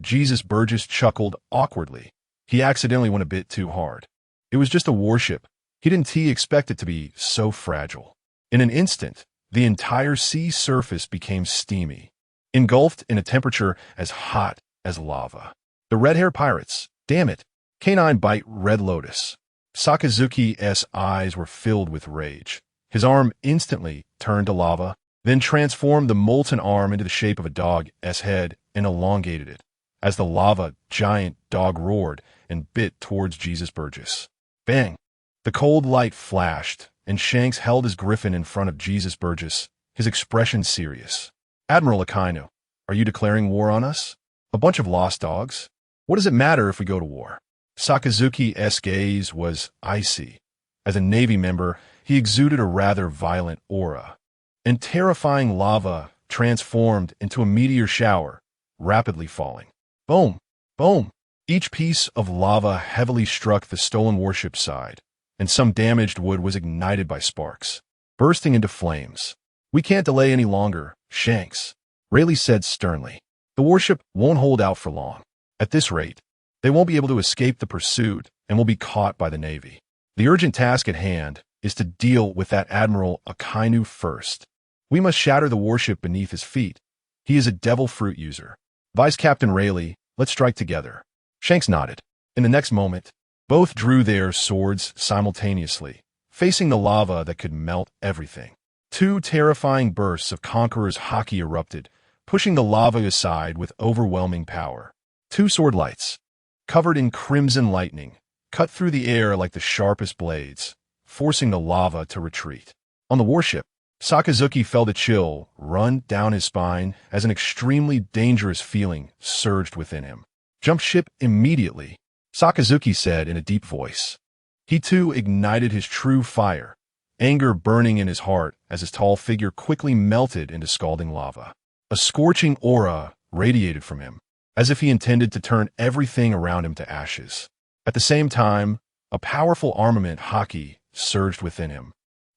Jesus Burgess chuckled awkwardly. He accidentally went a bit too hard. It was just a warship. He didn't expect it to be so fragile. In an instant, the entire sea surface became steamy, engulfed in a temperature as hot as lava. The red-haired pirates, damn it, Canine Bite Red Lotus. Sakazuki's eyes were filled with rage. His arm instantly turned to lava, then transformed the molten arm into the shape of a dog's head and elongated it. As the lava giant dog roared and bit towards Jesus Burgess. Bang! The cold light flashed, and Shanks held his griffin in front of Jesus Burgess, his expression serious. Admiral Akainu, are you declaring war on us? A bunch of lost dogs? What does it matter if we go to war? Sakazuki's gaze was icy. As a Navy member, he exuded a rather violent aura, and terrifying lava transformed into a meteor shower, rapidly falling. Boom! Boom! Each piece of lava heavily struck the stolen warship's side, and some damaged wood was ignited by sparks, bursting into flames. We can't delay any longer, Shanks, Rayleigh said sternly. The warship won't hold out for long. At this rate, they won't be able to escape the pursuit and will be caught by the Navy. The urgent task at hand is to deal with that Admiral Akainu first. We must shatter the warship beneath his feet. He is a devil fruit user. Vice Captain Rayleigh, let's strike together. Shanks nodded. In the next moment, both drew their swords simultaneously, facing the lava that could melt everything. Two terrifying bursts of Conqueror's haki erupted, pushing the lava aside with overwhelming power. Two sword lights, covered in crimson lightning, cut through the air like the sharpest blades, forcing the lava to retreat. On the warship, Sakazuki felt a chill run down his spine as an extremely dangerous feeling surged within him. Jump ship immediately, Sakazuki said in a deep voice. He too ignited his true fire, anger burning in his heart as his tall figure quickly melted into scalding lava. A scorching aura radiated from him, as if he intended to turn everything around him to ashes. At the same time, a powerful armament haki surged within him,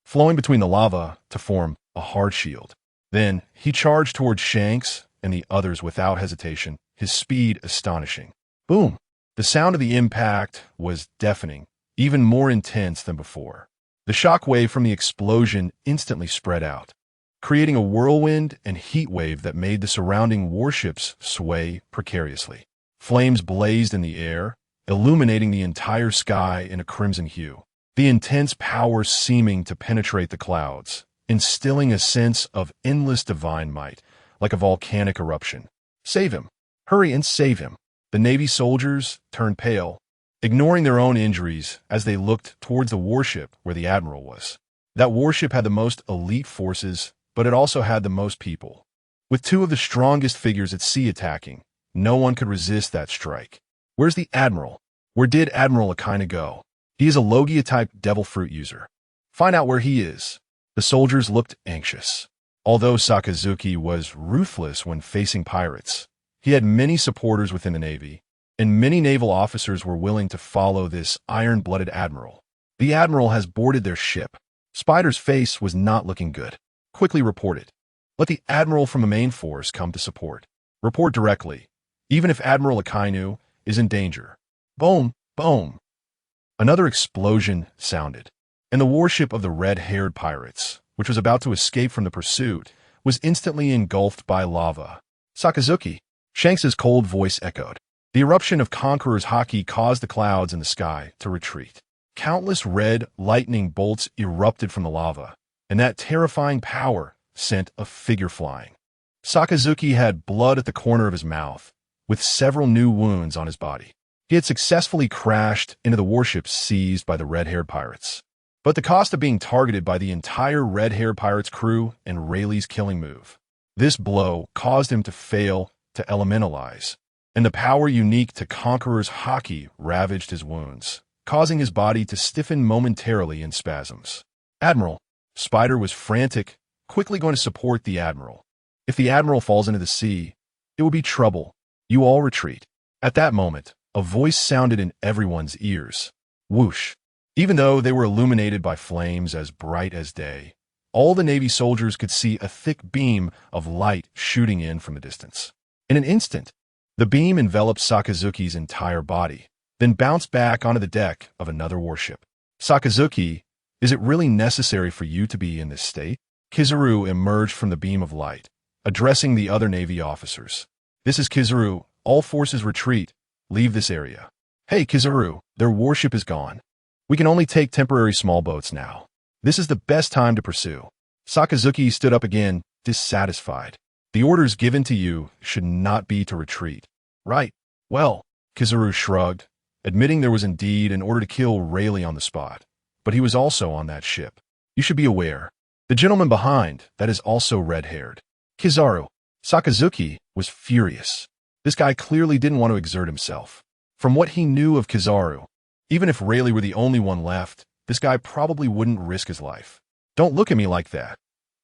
flowing between the lava to form a hard shield. Then he charged towards Shanks and the others without hesitation, his speed astonishing. Boom! The sound of the impact was deafening, even more intense than before. The shockwave from the explosion instantly spread out, creating a whirlwind and heat wave that made the surrounding warships sway precariously. Flames blazed in the air, illuminating the entire sky in a crimson hue, the intense power seeming to penetrate the clouds, instilling a sense of endless divine might, like a volcanic eruption. Save him! Hurry and save him! The Navy soldiers turned pale, ignoring their own injuries as they looked towards the warship where the Admiral was. That warship had the most elite forces, but it also had the most people. With two of the strongest figures at sea attacking, no one could resist that strike. Where's the Admiral? Where did Admiral Akainu go? He is a Logia-type devil fruit user. Find out where he is. The soldiers looked anxious. Although Sakazuki was ruthless when facing pirates, he had many supporters within the Navy, and many naval officers were willing to follow this iron-blooded admiral. The admiral has boarded their ship. Spider's face was not looking good. Quickly reported. Let the admiral from the main force come to support. Report directly, even if Admiral Akainu is in danger. Boom, boom. Another explosion sounded, and the warship of the red-haired pirates, which was about to escape from the pursuit, was instantly engulfed by lava. Sakazuki, Shanks's cold voice echoed. The eruption of Conqueror's haki caused the clouds in the sky to retreat. Countless red lightning bolts erupted from the lava, and that terrifying power sent a figure flying. Sakazuki had blood at the corner of his mouth, with several new wounds on his body. He had successfully crashed into the warship seized by the red-haired pirates. But the cost of being targeted by the entire red-haired pirates crew and Rayleigh's killing move. This blow caused him to fail to elementalize, and the power unique to Conqueror's haki ravaged his wounds, causing his body to stiffen momentarily in spasms. Admiral, Spider was frantic, quickly going to support the Admiral. If the Admiral falls into the sea, it will be trouble. You all retreat. At that moment, a voice sounded in everyone's ears. Whoosh. Even though they were illuminated by flames as bright as day, all the Navy soldiers could see a thick beam of light shooting in from a distance. In an instant, the beam enveloped Sakazuki's entire body, then bounced back onto the deck of another warship. Sakazuki, is it really necessary for you to be in this state? Kizaru emerged from the beam of light, addressing the other Navy officers. This is Kizaru. All forces retreat. Leave this area. Hey, Kizaru, their warship is gone. We can only take temporary small boats now. This is the best time to pursue. Sakazuki stood up again, dissatisfied. The orders given to you should not be to retreat. Right. Well, Kizaru shrugged, admitting there was indeed an order to kill Rayleigh on the spot. But he was also on that ship. You should be aware. The gentleman behind that is also red-haired. Kizaru. Sakazuki was furious. This guy clearly didn't want to exert himself. From what he knew of Kizaru, even if Rayleigh were the only one left, this guy probably wouldn't risk his life. Don't look at me like that.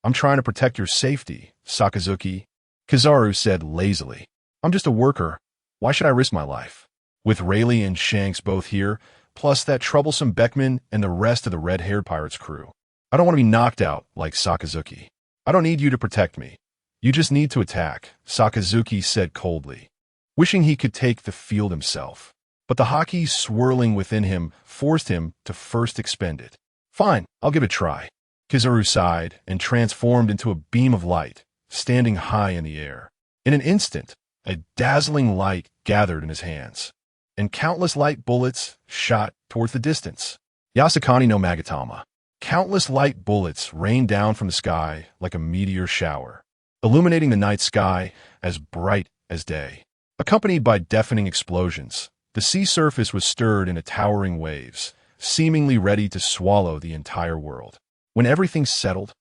I'm trying to protect your safety, Sakazuki. Kizaru said lazily. I'm just a worker. Why should I risk my life? With Rayleigh and Shanks both here, plus that troublesome Beckman and the rest of the red-haired pirates crew, I don't want to be knocked out like Sakazuki. I don't need you to protect me. You just need to attack, Sakazuki said coldly. wishing he could take the field himself. But the hockey swirling within him forced him to first expend it. Fine, I'll give it a try. Kizaru sighed and transformed into a beam of light, standing high in the air. In an instant, a dazzling light gathered in his hands, and countless light bullets shot towards the distance. Yasukani no Magatama. Countless light bullets rained down from the sky like a meteor shower, illuminating the night sky as bright as day. Accompanied by deafening explosions, the sea surface was stirred into towering waves, seemingly ready to swallow the entire world. When everything settled,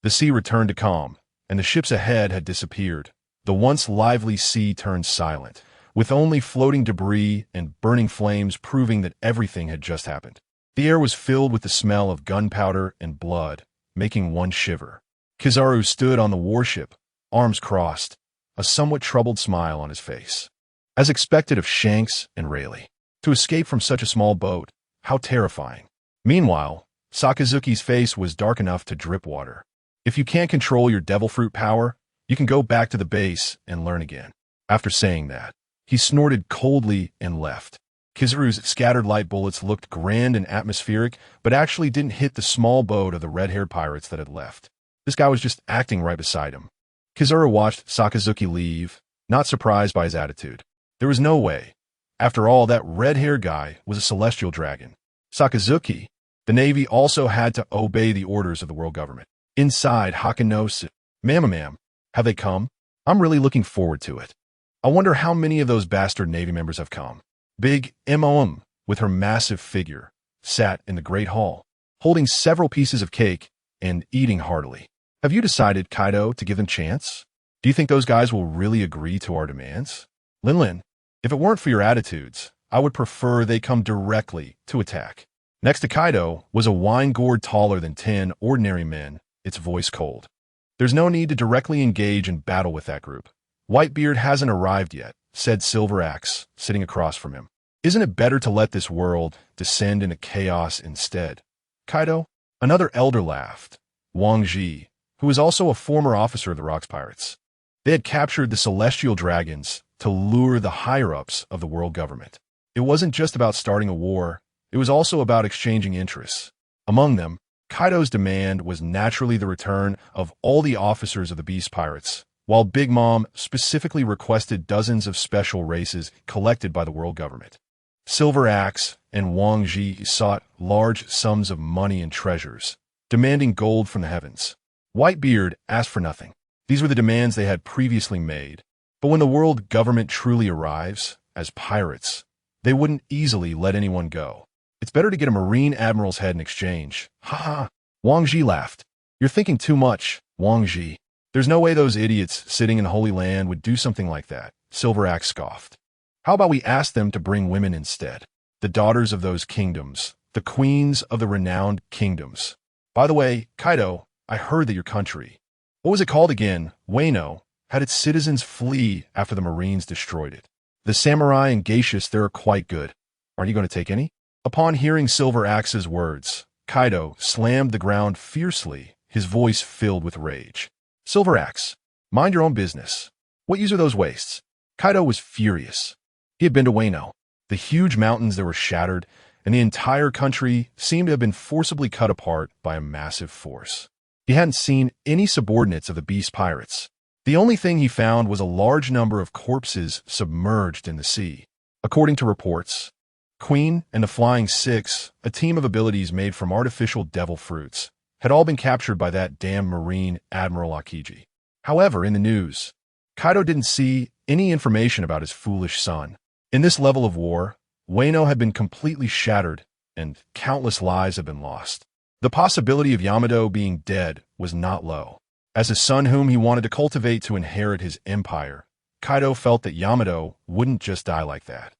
the sea returned to calm, and the ships ahead had disappeared. The once lively sea turned silent, with only floating debris and burning flames proving that everything had just happened. The air was filled with the smell of gunpowder and blood, making one shiver. Kizaru stood on the warship, arms crossed, a somewhat troubled smile on his face. As expected of Shanks and Rayleigh, to escape from such a small boat, how terrifying. Meanwhile, Sakazuki's face was dark enough to drip water. If you can't control your devil fruit power, you can go back to the base and learn again. After saying that, he snorted coldly and left. Kizaru's scattered light bullets looked grand and atmospheric, but actually didn't hit the small boat of the red-haired pirates that had left. This guy was just acting right beside him. Kizaru watched Sakazuki leave, not surprised by his attitude. There was no way. After all, that red-haired guy was a celestial dragon. Sakazuki, the Navy also had to obey the orders of the world government. Inside Hakanosu, ma'am, have they come? I'm really looking forward to it. I wonder how many of those bastard Navy members have come. Big M.O.M., with her massive figure, sat in the Great Hall, holding several pieces of cake and eating heartily. Have you decided, Kaido, to give them chance? Do you think those guys will really agree to our demands? Lin, if it weren't for your attitudes, I would prefer they come directly to attack. Next to Kaido was a wine gourd taller than 10 ordinary men, its voice cold. There's no need to directly engage in battle with that group. Whitebeard hasn't arrived yet, said Silver Axe, sitting across from him. Isn't it better to let this world descend into chaos instead? Kaido? Another elder laughed. Wang Ji, who was also a former officer of the Rocks Pirates. They had captured the celestial dragons to lure the higher-ups of the world government. It wasn't just about starting a war, it was also about exchanging interests. Among them, Kaido's demand was naturally the return of all the officers of the Beast Pirates, while Big Mom specifically requested dozens of special races collected by the world government. Silver Axe and Wang Ji sought large sums of money and treasures, demanding gold from the heavens. Whitebeard asked for nothing. These were the demands they had previously made. But when the world government truly arrives, as pirates, they wouldn't easily let anyone go. It's better to get a Marine Admiral's head in exchange. Ha ha! Wang Ji laughed. You're thinking too much, Wang Ji. There's no way those idiots sitting in Holy Land would do something like that, Silver Axe scoffed. How about we ask them to bring women instead? The daughters of those kingdoms, the queens of the renowned kingdoms. By the way, Kaido, I heard that your country, what was it called again, Wano, had its citizens flee after the Marines destroyed it. The samurai and geishas there are quite good. Aren't you going to take any? Upon hearing Silver Axe's words, Kaido slammed the ground fiercely, his voice filled with rage. Silver Axe, mind your own business. What use are those wastes? Kaido was furious. He had been to Wano. The huge mountains that were shattered, and the entire country seemed to have been forcibly cut apart by a massive force. He hadn't seen any subordinates of the Beast Pirates. The only thing he found was a large number of corpses submerged in the sea. According to reports, Queen and the Flying Six, a team of abilities made from artificial devil fruits, had all been captured by that damn Marine Admiral Akiji. However, in the news, Kaido didn't see any information about his foolish son. In this level of war, Wano had been completely shattered, and countless lives had been lost. The possibility of Yamato being dead was not low. As a son whom he wanted to cultivate to inherit his empire, Kaido felt that Yamato wouldn't just die like that.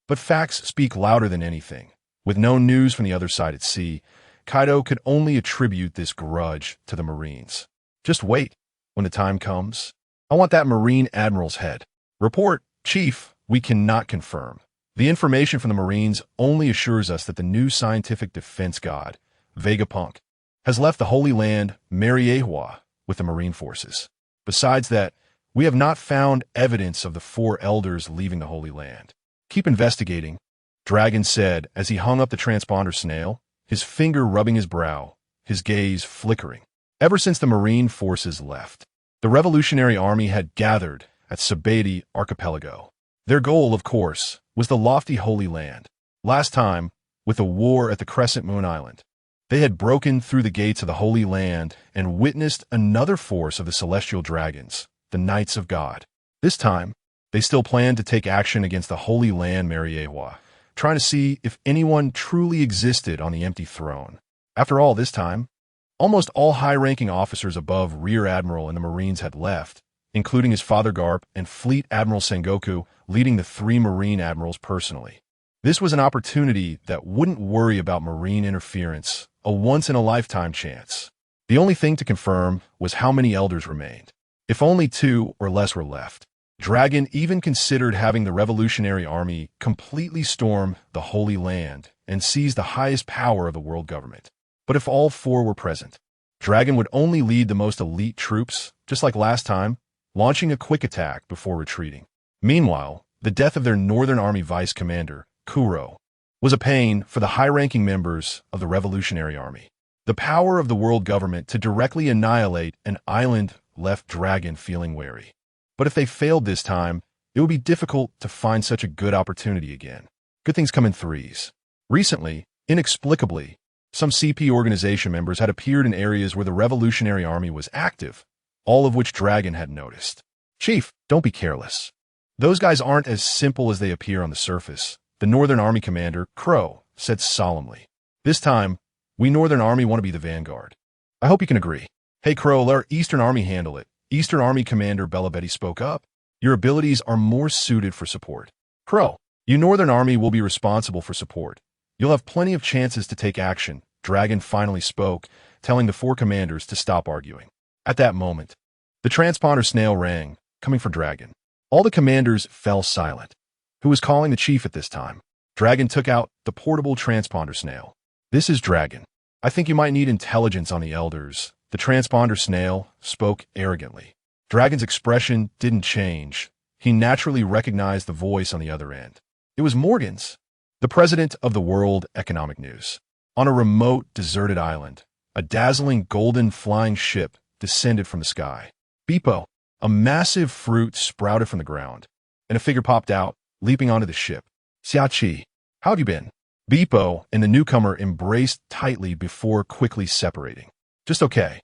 But facts speak louder than anything. With no news from the other side at sea, Kaido could only attribute this grudge to the Marines. Just wait. When the time comes, I want that Marine Admiral's head. Report, Chief, we cannot confirm. The information from the Marines only assures us that the new scientific defense god, Vegapunk, has left the Holy Land, Mariehua, with the Marine forces. Besides that, We have not found evidence of the four elders leaving the Holy Land. Keep investigating, Dragon said as he hung up the transponder snail, his finger rubbing his brow, his gaze flickering. Ever since the Marine forces left, the Revolutionary Army had gathered at Sabeti Archipelago. Their goal, of course, was the lofty Holy Land. Last time, with the war at the Crescent Moon Island, they had broken through the gates of the Holy Land and witnessed another force of the celestial dragons, the Knights of God. This time, they still planned to take action against the Holy Land Mariewa, trying to see if anyone truly existed on the empty throne. After all, this time, almost all high-ranking officers above Rear Admiral in the Marines had left, including his father Garp and Fleet Admiral Sengoku leading the 3 Marine admirals personally. This was an opportunity that wouldn't worry about Marine interference, a once-in-a-lifetime chance. The only thing to confirm was how many elders remained. If only 2 or less were left. Dragon even considered having the Revolutionary Army completely storm the Holy Land and seize the highest power of the world government. But if all 4 were present, Dragon would only lead the most elite troops, just like last time, launching a quick attack before retreating. Meanwhile, the death of their Northern Army Vice Commander, Kuro, was a pain for the high-ranking members of the Revolutionary Army. The power of the world government to directly annihilate an island left Dragon feeling wary. But if they failed this time, it would be difficult to find such a good opportunity again. Good things come in threes. Recently, inexplicably, some CP organization members had appeared in areas where the Revolutionary Army was active, all of which Dragon had noticed. Chief, don't be careless. Those guys aren't as simple as they appear on the surface, the Northern Army commander, Crow, said solemnly. This time, we Northern Army want to be the vanguard. I hope you can agree. Hey Crow, let our Eastern Army handle it. Eastern Army Commander Bellabetti spoke up. Your abilities are more suited for support. Crow, you Northern Army will be responsible for support. You'll have plenty of chances to take action, Dragon finally spoke, telling the 4 commanders to stop arguing. At that moment, the transponder snail rang, coming for Dragon. All the commanders fell silent. Who was calling the chief at this time? Dragon took out the portable transponder snail. This is Dragon. I think you might need intelligence on the elders. The transponder snail spoke arrogantly. Dragon's expression didn't change. He naturally recognized the voice on the other end. It was Morgan's, the president of the World Economic News. On a remote, deserted island, a dazzling golden flying ship descended from the sky. Beepo, a massive fruit sprouted from the ground, and a figure popped out, leaping onto the ship. Xiachi, how have you been? Beepo and the newcomer embraced tightly before quickly separating. Just okay.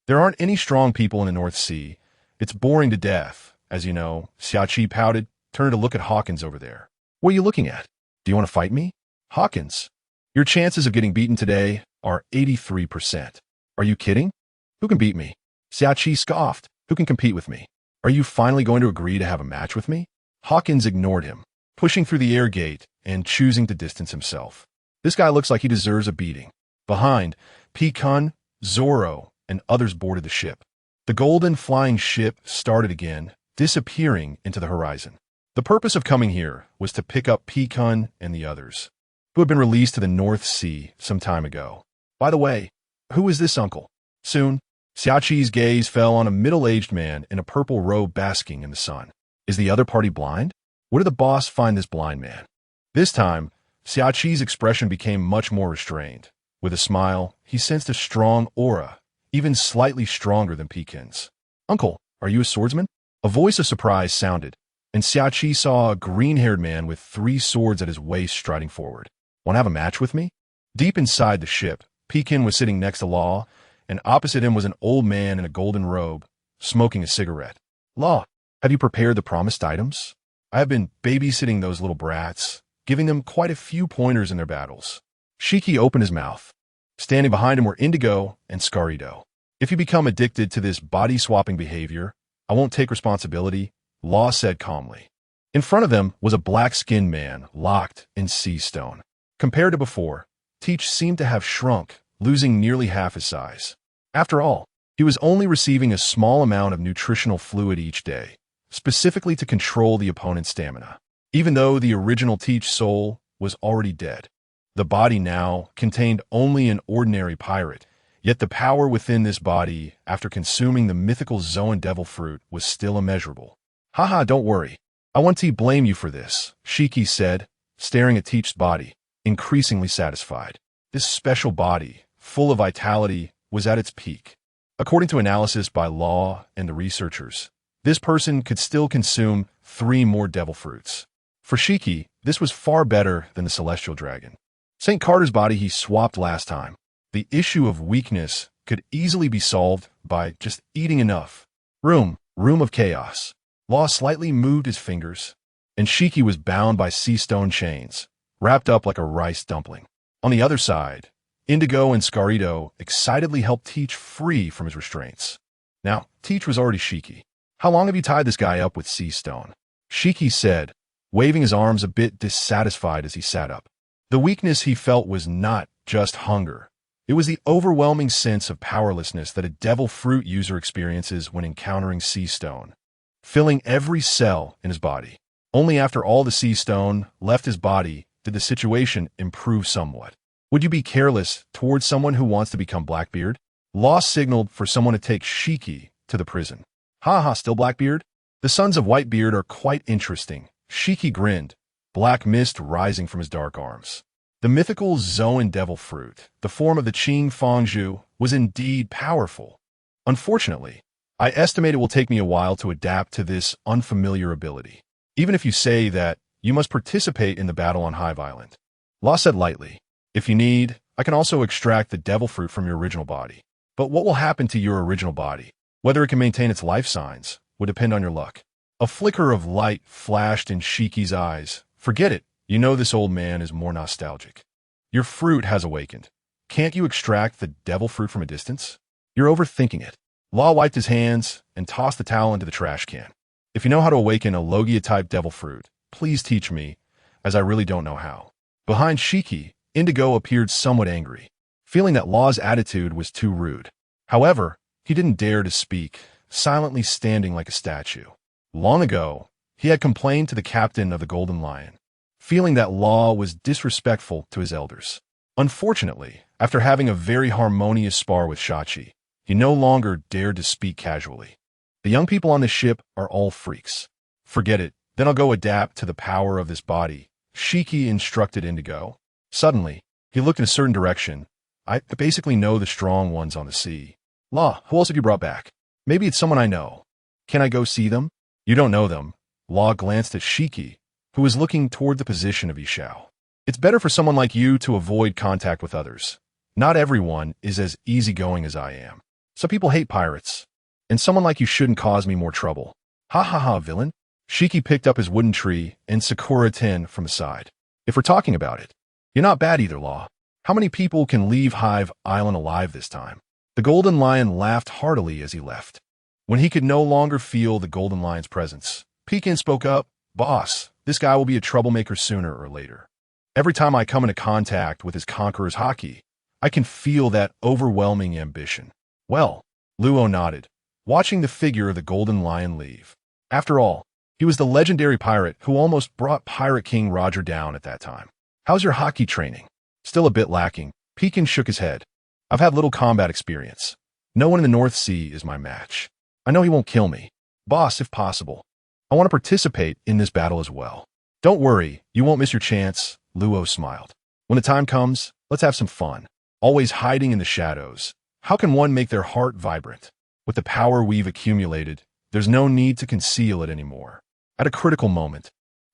There aren't any strong people in the North Sea. It's boring to death, as you know. Xiachi pouted, turned to look at Hawkins over there. What are you looking at? Do you want to fight me? Hawkins, your chances of getting beaten today are 83%. Are you kidding? Who can beat me? Xiachi scoffed. Who can compete with me? Are you finally going to agree to have a match with me? Hawkins ignored him, pushing through the air gate and choosing to distance himself. This guy looks like he deserves a beating. Behind, Pecan, Zorro, and others boarded the ship. The golden flying ship started again, disappearing into the horizon. The purpose of coming here was to pick up Pecan and the others, who had been released to the North Sea some time ago. By the way, who is this uncle? Soon, Xiachi's gaze fell on a middle-aged man in a purple robe basking in the sun. Is the other party blind? Where did the boss find this blind man? This time, Xiachi's expression became much more restrained. With a smile, he sensed a strong aura, even slightly stronger than Pecan's. Uncle, are you a swordsman? A voice of surprise sounded, and Xiachi saw a green-haired man with 3 swords at his waist striding forward. Want to have a match with me? Deep inside the ship, Pecan was sitting next to Law, and opposite him was an old man in a golden robe, smoking a cigarette. Law, have you prepared the promised items? I have been babysitting those little brats, giving them quite a few pointers in their battles. Shiki opened his mouth. Standing behind him were Indigo and Scarido. If you become addicted to this body-swapping behavior, I won't take responsibility, Law said calmly. In front of them was a black-skinned man locked in sea stone. Compared to before, Teach seemed to have shrunk, losing nearly half his size. After all, he was only receiving a small amount of nutritional fluid each day, specifically to control the opponent's stamina. Even though the original Teach soul was already dead, the body now contained only an ordinary pirate, Yet the power within this body, after consuming the mythical Zoan devil fruit, was still immeasurable. Haha, don't worry. I won't blame you for this, Shiki said, staring at Teach's body, increasingly satisfied. This special body, full of vitality, was at its peak. According to analysis by Law and the researchers, this person could still consume 3 more devil fruits. For Shiki, this was far better than the celestial dragon. St. Carter's body he swapped last time. The issue of weakness could easily be solved by just eating enough. Room of chaos. Law slightly moved his fingers, and Shiki was bound by sea stone chains, wrapped up like a rice dumpling. On the other side, Indigo and Scarito excitedly helped Teach free from his restraints. Now, Teach was already Shiki. How long have you tied this guy up with sea stone? Shiki said, waving his arms a bit dissatisfied as he sat up. The weakness he felt was not just hunger. It was the overwhelming sense of powerlessness that a devil fruit user experiences when encountering sea stone, filling every cell in his body. Only after all the sea stone left his body did the situation improve somewhat. Would you be careless towards someone who wants to become Blackbeard? Law signaled for someone to take Shiki to the prison. Ha, still Blackbeard? The sons of Whitebeard are quite interesting. Shiki grinned, black mist rising from his dark arms. The mythical Zoan devil fruit, the form of the Qing Fangzhu, was indeed powerful. Unfortunately, I estimate it will take me a while to adapt to this unfamiliar ability. Even if you say that you must participate in the battle on Hive Island. Law said lightly, if you need, I can also extract the devil fruit from your original body. But what will happen to your original body? Whether it can maintain its life signs would depend on your luck. A flicker of light flashed in Shiki's eyes. Forget it. You know this old man is more nostalgic. Your fruit has awakened. Can't you extract the devil fruit from a distance? You're overthinking it. Law wiped his hands and tossed the towel into the trash can. If you know how to awaken a Logia-type devil fruit, please teach me, as I really don't know how. Behind Shiki, Indigo appeared somewhat angry, feeling that Law's attitude was too rude. However, he didn't dare to speak, silently standing like a statue. Long ago, he had complained to the captain of the Golden Lion, feeling that Law was disrespectful to his elders. Unfortunately, after having a very harmonious spar with Shachi, he no longer dared to speak casually. The young people on this ship are all freaks. Forget it, then I'll go adapt to the power of this body, Shiki instructed Indigo. Suddenly, he looked in a certain direction. I basically know the strong ones on the sea. Law, who else have you brought back? Maybe it's someone I know. Can I go see them? You don't know them. Law glanced at Shiki, who was looking toward the position of Yishao. It's better for someone like you to avoid contact with others. Not everyone is as easygoing as I am. Some people hate pirates, and someone like you shouldn't cause me more trouble. Ha, villain. Shiki picked up his wooden tree and Sakura tin from the side. If we're talking about it, you're not bad either, Law. How many people can leave Hive Island alive this time? The Golden Lion laughed heartily as he left. When he could no longer feel the Golden Lion's presence, Pekin spoke up, Boss, this guy will be a troublemaker sooner or later. Every time I come into contact with his conqueror's haki, I can feel that overwhelming ambition. Well, Luo nodded, watching the figure of the Golden Lion leave. After all, he was the legendary pirate who almost brought Pirate King Roger down at that time. How's your hockey training? Still a bit lacking. Pekin shook his head. I've had little combat experience. No one in the North Sea is my match. I know he won't kill me. Boss, if possible. I want to participate in this battle as well. Don't worry, you won't miss your chance, Luo smiled. When the time comes, let's have some fun. Always hiding in the shadows. How can one make their heart vibrant? With the power we've accumulated, there's no need to conceal it anymore. At a critical moment,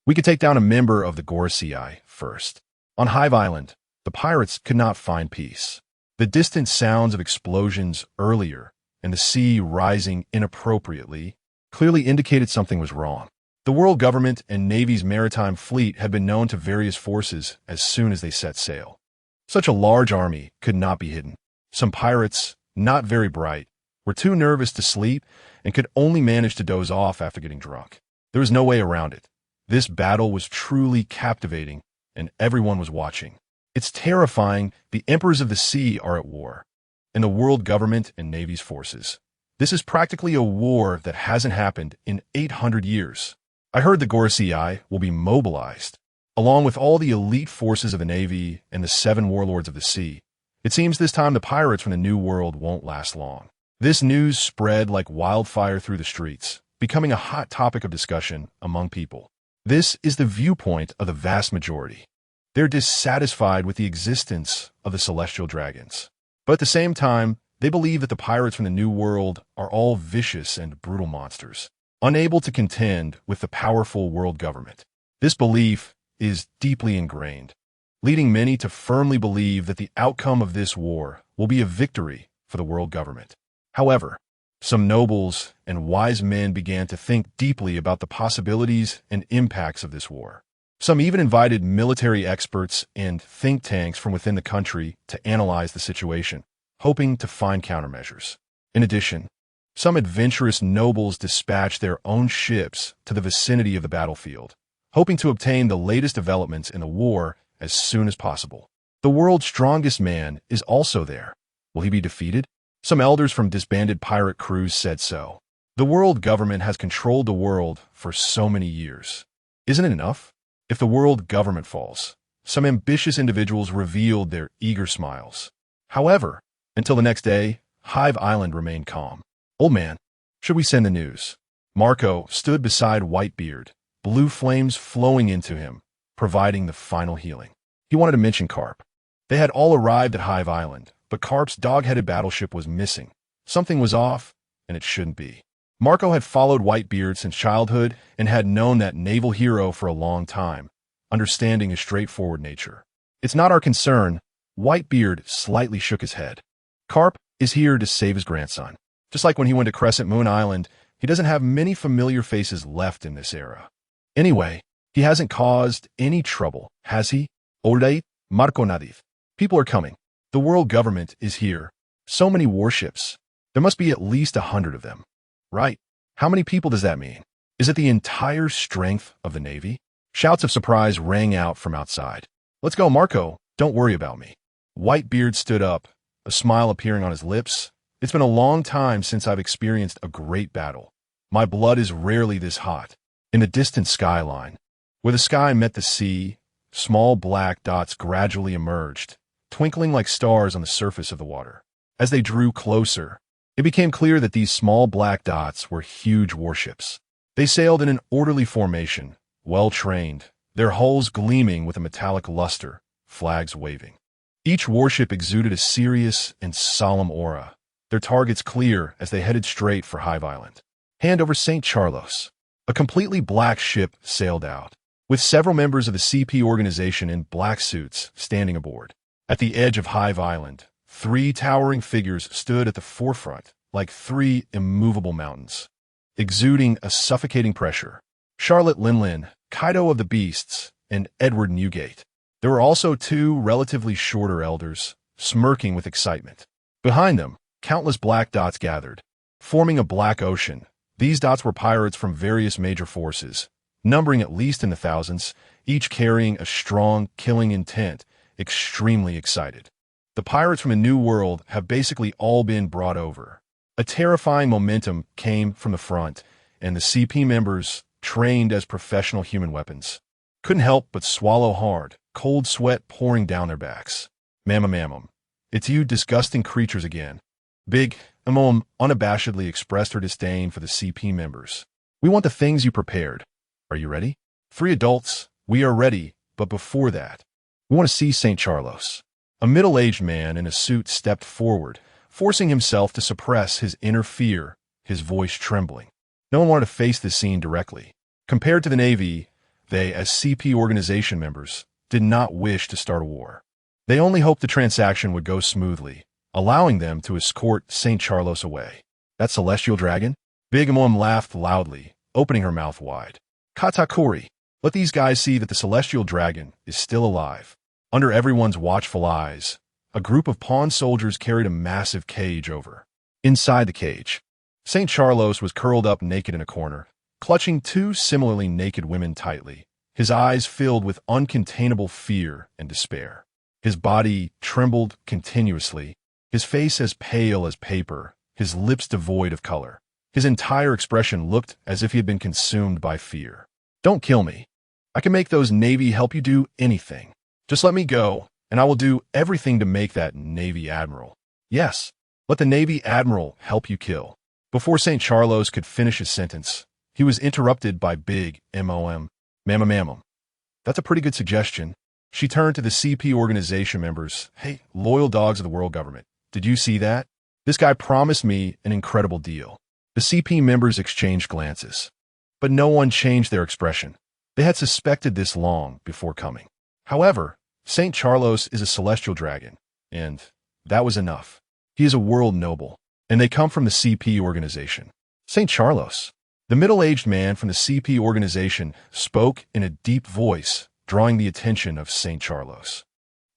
we could take down a member of the Gorosei first. On Hive Island, the pirates could not find peace. The distant sounds of explosions earlier and the sea rising inappropriately clearly indicated something was wrong. The world government and Navy's maritime fleet had been known to various forces as soon as they set sail. Such a large army could not be hidden. Some pirates, not very bright, were too nervous to sleep and could only manage to doze off after getting drunk. There was no way around it. This battle was truly captivating, and everyone was watching. It's terrifying. The emperors of the sea are at war, and the world government and Navy's forces. This is practically a war that hasn't happened in 800 years. I heard the Gorosei will be mobilized, along with all the elite forces of the Navy and the 7 warlords of the sea, It seems this time the pirates from the New World won't last long. This news spread like wildfire through the streets, becoming a hot topic of discussion among people. This is the viewpoint of the vast majority. They're dissatisfied with the existence of the celestial dragons. But at the same time, they believe that the pirates from the New World are all vicious and brutal monsters, unable to contend with the powerful world government. This belief is deeply ingrained, leading many to firmly believe that the outcome of this war will be a victory for the world government. However, some nobles and wise men began to think deeply about the possibilities and impacts of this war. Some even invited military experts and think tanks from within the country to analyze the situation, hoping to find countermeasures. In addition, some adventurous nobles dispatched their own ships to the vicinity of the battlefield, hoping to obtain the latest developments in the war as soon as possible. The world's strongest man is also there. Will he be defeated? Some elders from disbanded pirate crews said so. The world government has controlled the world for so many years. Isn't it enough? If the world government falls, some ambitious individuals revealed their eager smiles. However, until the next day, Hive Island remained calm. Old man, should we send the news? Marco stood beside Whitebeard, blue flames flowing into him, providing the final healing. He wanted to mention Carp. They had all arrived at Hive Island, but Carp's dog-headed battleship was missing. Something was off, and it shouldn't be. Marco had followed Whitebeard since childhood and had known that naval hero for a long time, understanding his straightforward nature. It's not our concern. Whitebeard slightly shook his head. Carp is here to save his grandson. Just like when he went to Crescent Moon Island, he doesn't have many familiar faces left in this era. Anyway, he hasn't caused any trouble, has he? Alright, Marco Nadif. People are coming. The world government is here. So many warships. There must be at least 100 of them. Right. How many people does that mean? Is it the entire strength of the Navy? Shouts of surprise rang out from outside. Let's go, Marco. Don't worry about me. Whitebeard stood up, a smile appearing on his lips. It's been a long time since I've experienced a great battle. My blood is rarely this hot. In the distant skyline, where the sky met the sea, small black dots gradually emerged, twinkling like stars on the surface of the water. As they drew closer, it became clear that these small black dots were huge warships. They sailed in an orderly formation, well-trained, their hulls gleaming with a metallic luster, flags waving. Each warship exuded a serious and solemn aura, their targets clear as they headed straight for Hive Island. Hand over St. Charlos. A completely black ship sailed out, with several members of the CP organization in black suits standing aboard. At the edge of Hive Island, 3 towering figures stood at the forefront, like 3 immovable mountains, exuding a suffocating pressure. Charlotte Linlin, Kaido of the Beasts, and Edward Newgate. There were also 2 relatively shorter elders, smirking with excitement. Behind them, countless black dots gathered, forming a black ocean. These dots were pirates from various major forces, numbering at least in the thousands, each carrying a strong, killing intent, extremely excited. The pirates from the New World have basically all been brought over. A terrifying momentum came from the front, and the CP members, trained as professional human weapons, couldn't help but swallow hard, cold sweat pouring down their backs. Mamam, it's you disgusting creatures again. Big Amom unabashedly expressed her disdain for the CP members. We want the things you prepared. Are you ready? 3 adults, we are ready, but before that, we want to see St. Charlos. A middle-aged man in a suit stepped forward, forcing himself to suppress his inner fear, his voice trembling. No one wanted to face this scene directly. Compared to the Navy, they, as CP organization members, did not wish to start a war. They only hoped the transaction would go smoothly, allowing them to escort St. Charlos away. That celestial dragon? Big Amom laughed loudly, opening her mouth wide. Katakuri, let these guys see that the celestial dragon is still alive. Under everyone's watchful eyes, a group of pawn soldiers carried a massive cage over. Inside the cage, St. Charlos was curled up naked in a corner, clutching 2 similarly naked women tightly, his eyes filled with uncontainable fear and despair. His body trembled continuously, his face as pale as paper, his lips devoid of color. His entire expression looked as if he had been consumed by fear. Don't kill me. I can make those Navy help you do anything. Just let me go, and I will do everything to make that Navy Admiral. Yes, let the Navy Admiral help you kill. Before St. Charlos could finish his sentence, he was interrupted by Big M.O.M. Mamma. That's a pretty good suggestion. She turned to the CP organization members. Hey, loyal dogs of the world government, did you see that? This guy promised me an incredible deal. The CP members exchanged glances, but no one changed their expression. They had suspected this long before coming. However, St. Charlos is a celestial dragon, and that was enough. He is a world noble, and they come from the CP organization. St. Charlos, the middle-aged man from the CP organization, spoke in a deep voice, drawing the attention of St. Charlos.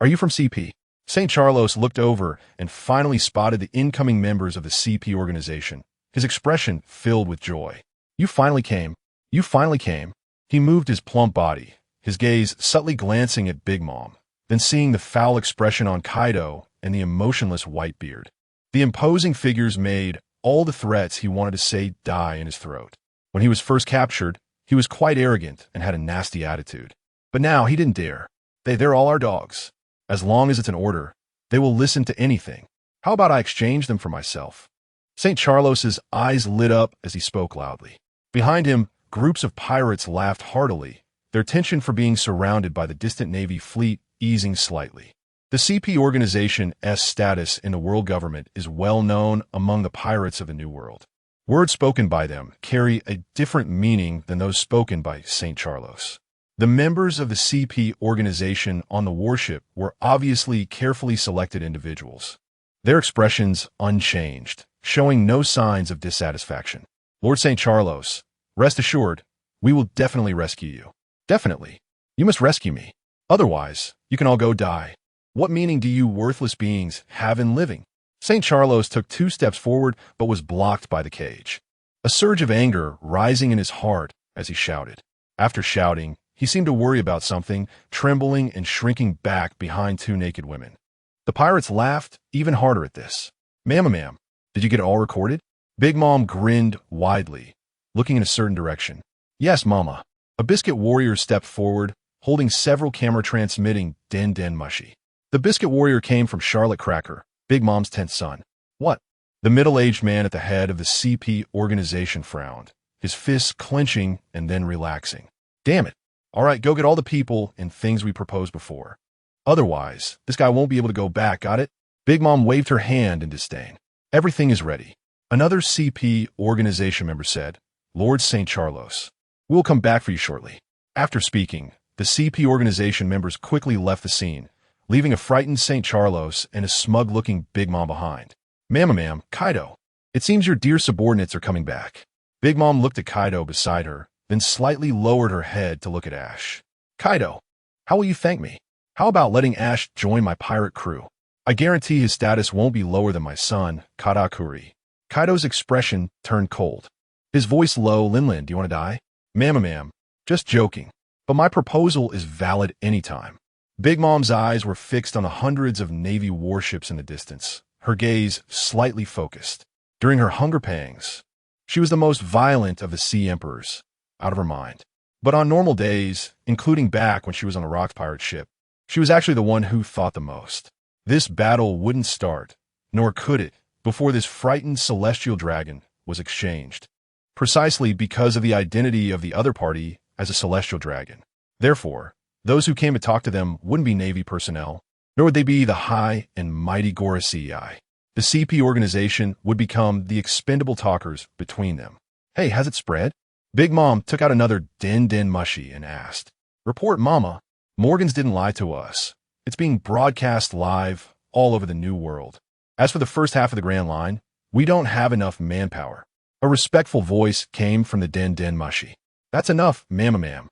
Are you from CP? St. Charlos looked over and finally spotted the incoming members of the CP organization, his expression filled with joy. You finally came. You finally came. He moved his plump body, his gaze subtly glancing at Big Mom, then seeing the foul expression on Kaido and the emotionless Whitebeard. The imposing figures made all the threats he wanted to say die in his throat. When he was first captured, he was quite arrogant and had a nasty attitude. But now he didn't dare. They're all our dogs. As long as it's an order, they will listen to anything. How about I exchange them for myself? St. Charlos's eyes lit up as he spoke loudly. Behind him, groups of pirates laughed heartily, their tension for being surrounded by the distant Navy fleet easing slightly. The CP organization's status in the world government is well known among the pirates of the New World. Words spoken by them carry a different meaning than those spoken by St. Charlos. The members of the CP organization on the warship were obviously carefully selected individuals, their expressions unchanged, showing no signs of dissatisfaction. Lord St. Charlos, rest assured, we will definitely rescue you. Definitely. You must rescue me. Otherwise, you can all go die. What meaning do you worthless beings have in living? St. Charlos took 2 steps forward but was blocked by the cage. A surge of anger rising in his heart as he shouted. After shouting, he seemed to worry about something, trembling and shrinking back behind 2 naked women. The pirates laughed even harder at this. Ma'am, did you get it all recorded? Big Mom grinned widely, looking in a certain direction. Yes, Mama. A biscuit warrior stepped forward, holding several camera-transmitting Den Mushy. The biscuit warrior came from Charlotte Cracker, Big Mom's 10th son. What? The middle-aged man at the head of the CP organization frowned, his fists clenching and then relaxing. Damn it. All right, go get all the people and things we proposed before. Otherwise, this guy won't be able to go back, got it? Big Mom waved her hand in disdain. Everything is ready. Another CP organization member said, Lord St. Charlos, we'll come back for you shortly. After speaking, the CP organization members quickly left the scene, leaving a frightened St. Charlos and a smug-looking Big Mom behind. Ma'am, Kaido, it seems your dear subordinates are coming back. Big Mom looked at Kaido beside her, then slightly lowered her head to look at Ash. Kaido, how will you thank me? How about letting Ash join my pirate crew? I guarantee his status won't be lower than my son, Katakuri. Kaido's expression turned cold. His voice low. Linlin, do you want to die? Ma'am, just joking. But my proposal is valid anytime. Big Mom's eyes were fixed on the hundreds of Navy warships in the distance, her gaze slightly focused. During her hunger pangs, she was the most violent of the Sea Emperors, out of her mind. But on normal days, including back when she was on a rock pirate ship, she was actually the one who thought the most. This battle wouldn't start, nor could it, before this frightened celestial dragon was exchanged, precisely because of the identity of the other party as a celestial dragon. Therefore, those who came to talk to them wouldn't be Navy personnel, nor would they be the high and mighty Gorosei. The CP organization would become the expendable talkers between them. Hey, has it spread? Big Mom took out another Den Mushy and asked. Report, Mama. Morgans didn't lie to us. It's being broadcast live all over the New World. As for the first half of the Grand Line, we don't have enough manpower. A respectful voice came from the Den Mushy. That's enough, ma'am.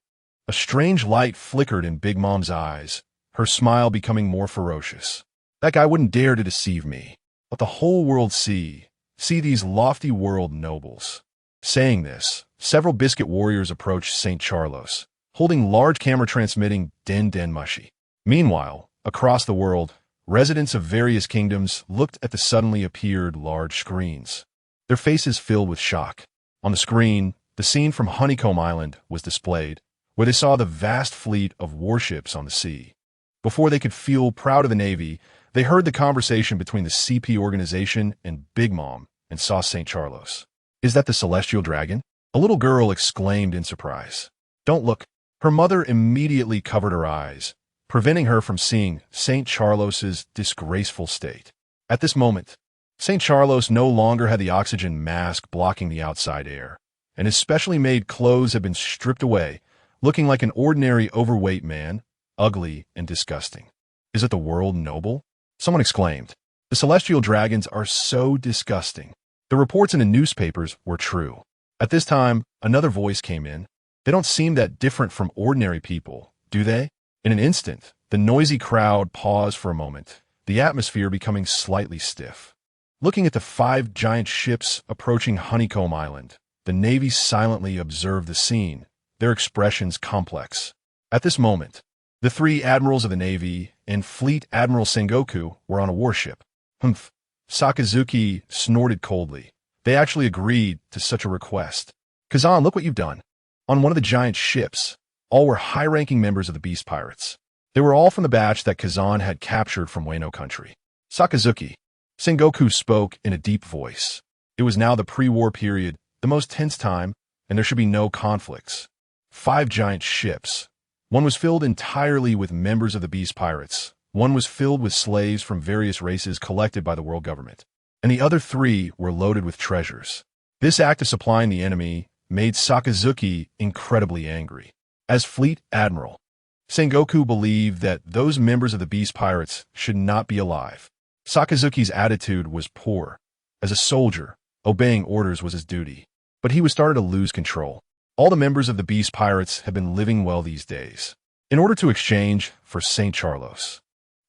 A strange light flickered in Big Mom's eyes, her smile becoming more ferocious. That guy wouldn't dare to deceive me. Let the whole world see these lofty world nobles. Saying this, several biscuit warriors approached St. Charlos, holding large camera-transmitting Den Mushy. Meanwhile, across the world, residents of various kingdoms looked at the suddenly appeared large screens, their faces filled with shock. On the screen, the scene from Honeycomb Island was displayed, where they saw the vast fleet of warships on the sea. Before they could feel proud of the Navy, they heard the conversation between the CP organization and Big Mom and saw St. Charlos. "Is that the celestial dragon?" a little girl exclaimed in surprise. "Don't look." Her mother immediately covered her eyes, preventing her from seeing St. Charlos's disgraceful state. At this moment, St. Charlos no longer had the oxygen mask blocking the outside air, and his specially made clothes had been stripped away, looking like an ordinary overweight man, ugly and disgusting. "Is it the world noble?" someone exclaimed. "The celestial dragons are so disgusting." The reports in the newspapers were true. At this time, another voice came in. "They don't seem that different from ordinary people, do they?" In an instant, the noisy crowd paused for a moment, the atmosphere becoming slightly stiff. Looking at the 5 giant ships approaching Honeycomb Island, the Navy silently observed the scene, their expressions complex. At this moment, the 3 admirals of the Navy and Fleet Admiral Sengoku were on a warship. "Humph," Sakazuki snorted coldly. They actually agreed to such a request. "Kazan, look what you've done." On one of the giant ships, all were high-ranking members of the Beast Pirates. They were all from the batch that Kazan had captured from Wano country. "Sakazuki," Sengoku spoke in a deep voice. It was now the pre-war period, the most tense time, and there should be no conflicts. 5 giant ships. One was filled entirely with members of the Beast Pirates. One was filled with slaves from various races collected by the world government. And the other 3 were loaded with treasures. This act of supplying the enemy made Sakazuki incredibly angry. As Fleet Admiral, Sengoku believed that those members of the Beast Pirates should not be alive. Sakazuki's attitude was poor. As a soldier, obeying orders was his duty. But he was starting to lose control. All the members of the Beast Pirates had been living well these days. In order to exchange for St. Charlos,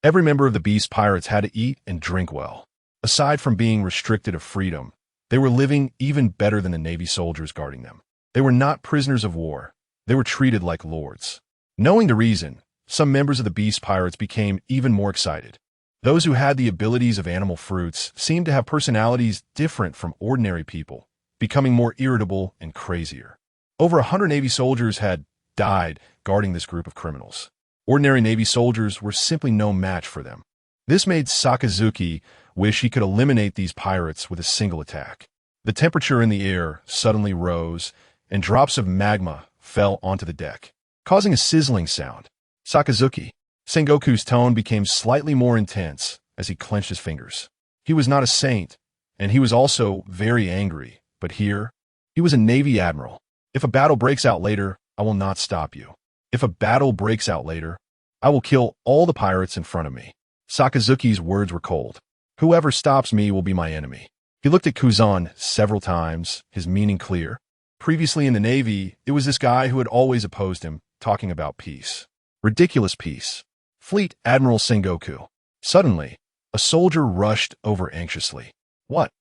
every member of the Beast Pirates had to eat and drink well. Aside from being restricted of freedom, they were living even better than the Navy soldiers guarding them. They were not prisoners of war. They were treated like lords. Knowing the reason, some members of the Beast Pirates became even more excited. Those who had the abilities of animal fruits seemed to have personalities different from ordinary people, becoming more irritable and crazier. Over 100 Navy soldiers had died guarding this group of criminals. Ordinary Navy soldiers were simply no match for them. This made Sakazuki wish he could eliminate these pirates with a single attack. The temperature in the air suddenly rose, and drops of magma fell onto the deck, causing a sizzling sound. "Sakazuki." Sengoku's tone became slightly more intense as he clenched his fingers. He was not a saint, and he was also very angry, but here, he was a Navy admiral. "If a battle breaks out later, I will not stop you. If a battle breaks out later, I will kill all the pirates in front of me." Sakazuki's words were cold. "Whoever stops me will be my enemy." He looked at Kuzan several times, his meaning clear. Previously in the Navy, it was this guy who had always opposed him, talking about peace. Ridiculous peace. Fleet Admiral Sengoku. Suddenly, a soldier rushed over anxiously. "What?"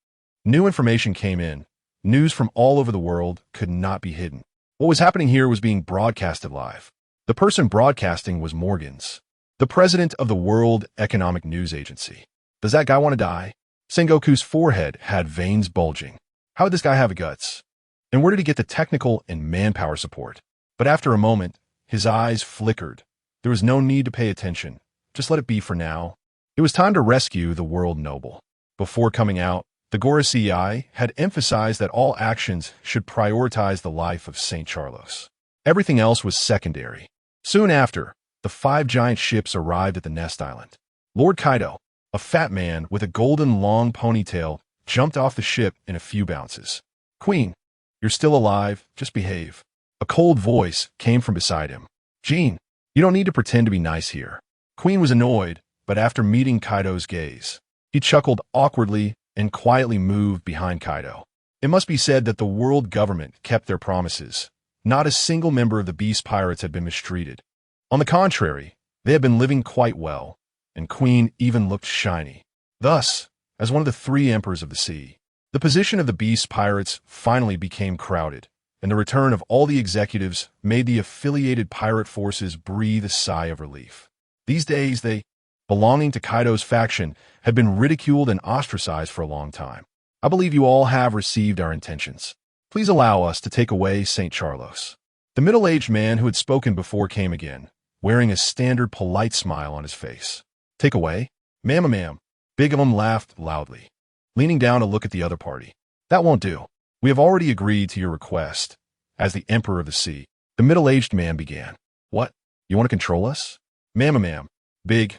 New information came in. News from all over the world could not be hidden. What was happening here was being broadcasted live. The person broadcasting was Morgans, the president of the World Economic News Agency. Does that guy want to die? Sengoku's forehead had veins bulging. How did this guy have the guts? And where did he get the technical and manpower support? But after a moment, his eyes flickered. There was no need to pay attention. Just let it be for now. It was time to rescue the world noble. Before coming out, the Gora CI had emphasized that all actions should prioritize the life of St. Charlos. Everything else was secondary. Soon after, the 5 giant ships arrived at the Nest Island. Lord Kaido, a fat man with a golden long ponytail, jumped off the ship in a few bounces. "Queen, you're still alive, just behave." A cold voice came from beside him. "Jean, you don't need to pretend to be nice here." Queen was annoyed, but after meeting Kaido's gaze, he chuckled awkwardly and quietly moved behind Kaido. It must be said that the world government kept their promises. Not a single member of the Beast Pirates had been mistreated. On the contrary, they had been living quite well, and Queen even looked shiny. Thus, as one of the 3 emperors of the sea, the position of the Beast Pirates finally became crowded, and the return of all the executives made the affiliated pirate forces breathe a sigh of relief. These days, they, belonging to Kaido's faction, had been ridiculed and ostracized for a long time. I believe you all have received our intentions. Please allow us to take away St. Charlos. The middle-aged man who had spoken before came again, wearing a standard polite smile on his face. Take away? Ma'am. Big laughed loudly, leaning down to look at the other party. That won't do. We have already agreed to your request. As the Emperor of the Sea, the middle-aged man began. What? You want to control us? Ma'am. Big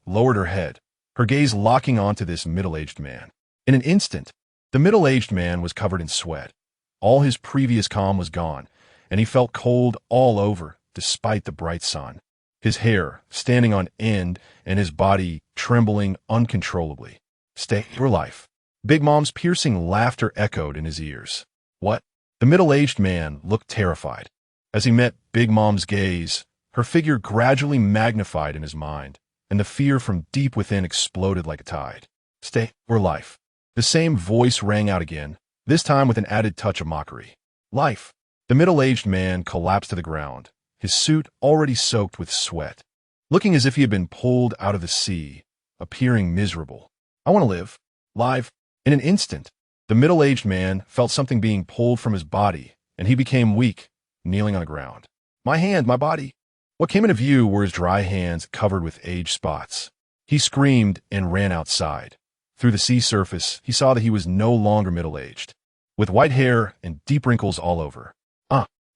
lowered her head, her gaze locking onto this middle-aged man. In an instant, the middle-aged man was covered in sweat. All his previous calm was gone, and he felt cold all over despite the bright sun. His hair standing on end and his body trembling uncontrollably. Stay your life. Big Mom's piercing laughter echoed in his ears. What? The middle-aged man looked terrified. As he met Big Mom's gaze, her figure gradually magnified in his mind, and the fear from deep within exploded like a tide. Stay your life. The same voice rang out again, this time with an added touch of mockery. Life. The middle-aged man collapsed to the ground, his suit already soaked with sweat, looking as if he had been pulled out of the sea, appearing miserable. I want to live. Live. In an instant, the middle-aged man felt something being pulled from his body, and he became weak, kneeling on the ground. My hand, my body. What came into view were his dry hands covered with age spots. He screamed and ran outside. Through the sea surface, he saw that he was no longer middle-aged, with white hair and deep wrinkles all over.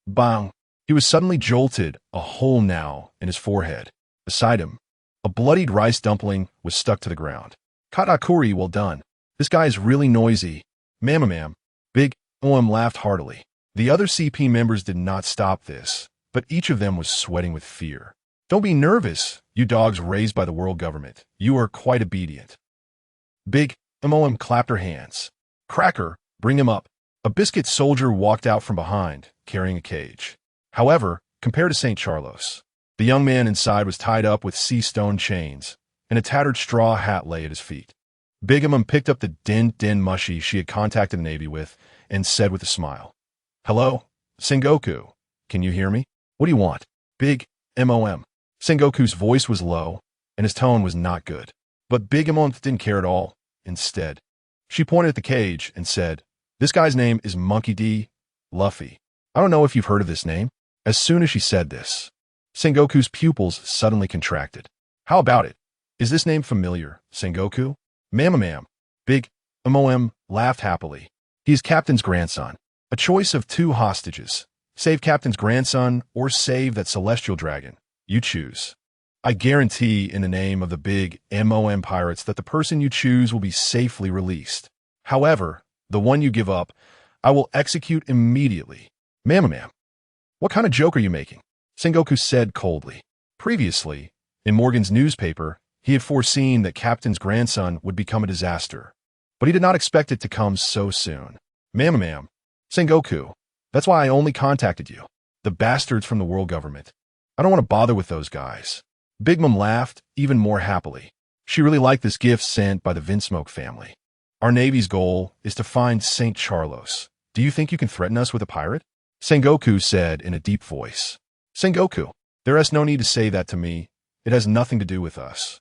Bang! He was suddenly jolted, a hole now in his forehead. Beside him, a bloodied rice dumpling was stuck to the ground. Katakuri, well done. This guy is really noisy. Ma'am. Big laughed heartily. The other CP members did not stop this, but each of them was sweating with fear. Don't be nervous, you dogs raised by the world government. You are quite obedient. Big clapped her hands. Cracker, bring him up. A biscuit soldier walked out from behind, carrying a cage. However, compared to St. Charles, the young man inside was tied up with sea stone chains, and a tattered straw hat lay at his feet. Big picked up the din mushy she had contacted the Navy with and said with a smile, Hello, Sengoku. Can you hear me? What do you want? Big Sengoku's voice was low, and his tone was not good. But Big didn't care at all. Instead, she pointed at the cage and said, This guy's name is Monkey D. Luffy. I don't know if you've heard of this name. As soon as she said this, Sengoku's pupils suddenly contracted. How about it? Is this name familiar, Sengoku? Ma'am. Big laughed happily. He is Captain's grandson. A choice of two hostages. Save Captain's grandson or save that celestial dragon. You choose. I guarantee in the name of the big pirates that the person you choose will be safely released. However, the one you give up, I will execute immediately. Ma'am. What kind of joke are you making? Sengoku said coldly. Previously, in Morgan's newspaper, he had foreseen that Captain's grandson would become a disaster, but he did not expect it to come so soon. Ma'am. Sengoku, that's why I only contacted you. The bastards from the world government. I don't want to bother with those guys. Big Mom laughed even more happily. She really liked this gift sent by the Vinsmoke family. Our Navy's goal is to find St. Charles. Do you think you can threaten us with a pirate? Sengoku said in a deep voice. Sengoku, there is no need to say that to me. It has nothing to do with us.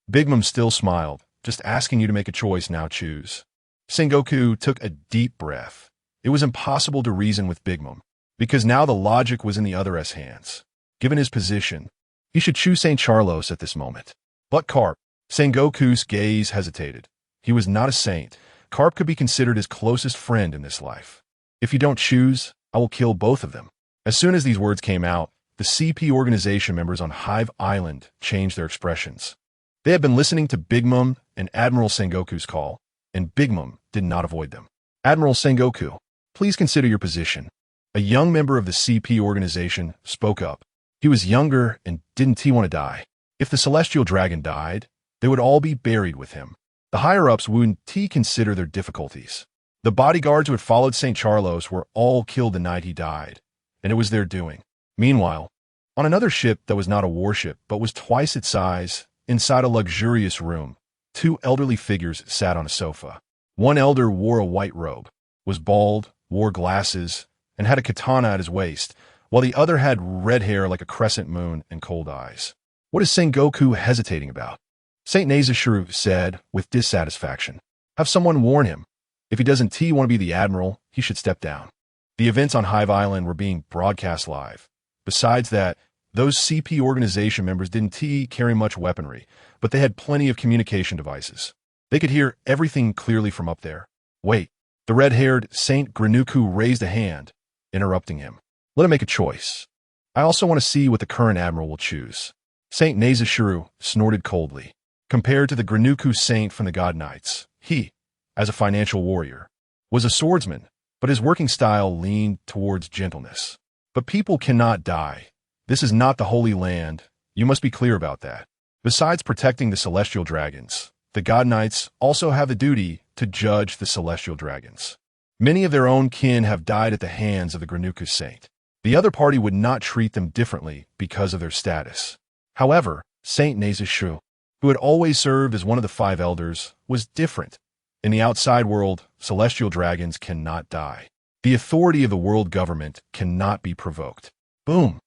Big Mom still smiled, just asking you to make a choice, now choose. Sengoku took a deep breath. It was impossible to reason with Big Mom, because now the logic was in the other's hands. Given his position, he should choose St. Charles at this moment. But Carp, Sengoku's gaze hesitated. He was not a saint. Carp could be considered his closest friend in this life. If you don't choose, I will kill both of them. As soon as these words came out, the CP organization members on Hive Island changed their expressions. They had been listening to Big Mom and Admiral Sengoku's call, and Big Mom did not avoid them. Admiral Sengoku, please consider your position. A young member of the CP organization spoke up. He was younger and didn't he want to die? If the Celestial Dragon died, they would all be buried with him. The higher-ups wouldn't consider their difficulties. The bodyguards who had followed St. Charles were all killed the night he died, and it was their doing. Meanwhile, on another ship that was not a warship but was twice its size, inside a luxurious room, two elderly figures sat on a sofa. One elder wore a white robe, was bald, wore glasses, and had a katana at his waist, while the other had red hair like a crescent moon and cold eyes. What is Sengoku hesitating about? St. Nazashuru said with dissatisfaction. Have someone warn him. If he doesn't want to be the admiral, he should step down. The events on Hive Island were being broadcast live. Besides that, Those CP organization members didn't carry much weaponry, but they had plenty of communication devices. They could hear everything clearly from up there. Wait, the red-haired Saint Granuku raised a hand, interrupting him. Let him make a choice. I also want to see what the current admiral will choose. Saint Nazashuru snorted coldly. Compared to the Granuku saint from the God Knights, he, as a financial warrior, was a swordsman, but his working style leaned towards gentleness. But people cannot die. This is not the Holy Land. You must be clear about that. Besides protecting the celestial dragons, the God Knights also have the duty to judge the celestial dragons. Many of their own kin have died at the hands of the Granuku saint. The other party would not treat them differently because of their status. However, Saint Nazashu, who had always served as one of the 5 elders, was different. In the outside world, celestial dragons cannot die. The authority of the world government cannot be provoked. Boom!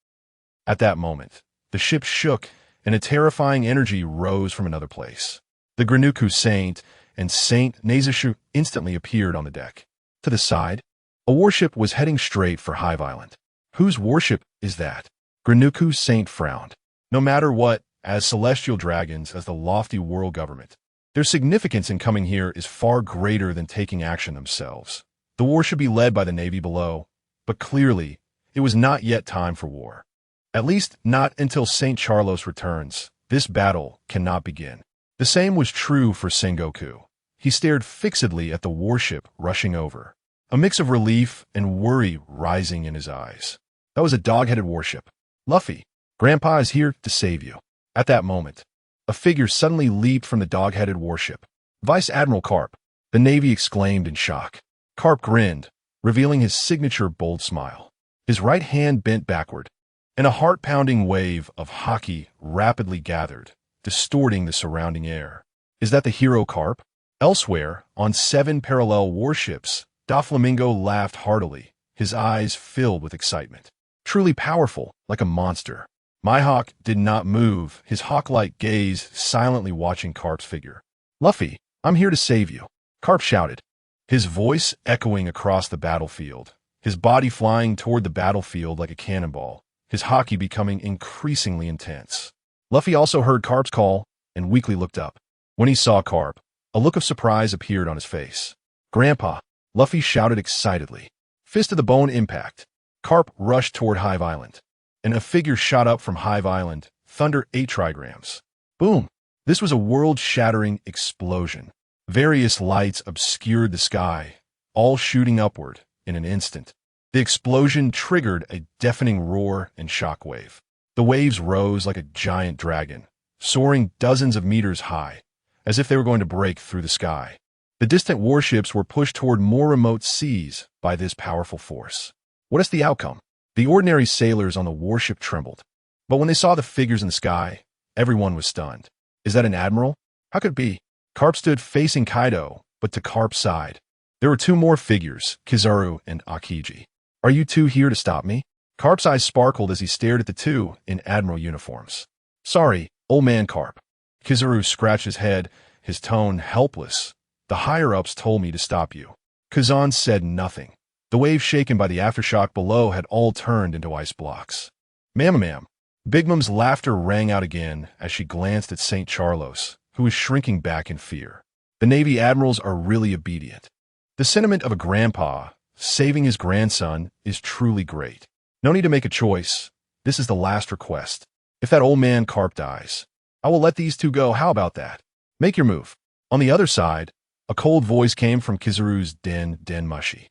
At that moment, the ship shook and a terrifying energy rose from another place. The Granuku saint and Saint Nazashu instantly appeared on the deck. To the side, a warship was heading straight for Hive Island. Whose warship is that? Granuku saint frowned. No matter what, as celestial dragons, as the lofty world government, their significance in coming here is far greater than taking action themselves. The war should be led by the navy below, but clearly, it was not yet time for war. At least not until St. Charlos returns. This battle cannot begin. The same was true for Sengoku. He stared fixedly at the warship rushing over, a mix of relief and worry rising in his eyes. That was a dog-headed warship. Luffy, Grandpa is here to save you. At that moment, a figure suddenly leaped from the dog-headed warship. Vice Admiral Carp, the Navy exclaimed in shock. Carp grinned, revealing his signature bold smile. His right hand bent backward, and a heart-pounding wave of haki rapidly gathered, distorting the surrounding air. Is that the hero Carp? Elsewhere, on 7 parallel warships, Doflamingo laughed heartily, his eyes filled with excitement. Truly powerful, like a monster. Mihawk did not move, his hawk-like gaze silently watching Carp's figure. Luffy, I'm here to save you, Carp shouted, his voice echoing across the battlefield, his body flying toward the battlefield like a cannonball, his haki becoming increasingly intense. Luffy also heard Carp's call and weakly looked up. When he saw Carp, a look of surprise appeared on his face. Grandpa, Luffy shouted excitedly. Fist of the bone impact. Carp rushed toward Hive Island, and a figure shot up from Hive Island, thunder 8 trigrams. Boom! This was a world-shattering explosion. Various lights obscured the sky, all shooting upward in an instant. The explosion triggered a deafening roar and shockwave. The waves rose like a giant dragon, soaring dozens of meters high, as if they were going to break through the sky. The distant warships were pushed toward more remote seas by this powerful force. What is the outcome? The ordinary sailors on the warship trembled. But when they saw the figures in the sky, everyone was stunned. Is that an admiral? How could it be? Carp stood facing Kaido, but to Carp's side. There were 2 more figures, Kizaru and Akiji. Are you 2 here to stop me? Carp's eyes sparkled as he stared at the 2 in admiral uniforms. Sorry, old man Carp. Kizaru scratched his head, his tone helpless. The higher-ups told me to stop you. Kazan said nothing. The waves shaken by the aftershock below had all turned into ice blocks. Ma'am. Big Mom's laughter rang out again as she glanced at St. Charlos, who was shrinking back in fear. The Navy admirals are really obedient. The sentiment of a grandpa saving his grandson is truly great. No need to make a choice. This is the last request. If that old man Carp dies, I will let these 2 go. How about that? Make your move. On the other side, a cold voice came from Kizaru's den mushi.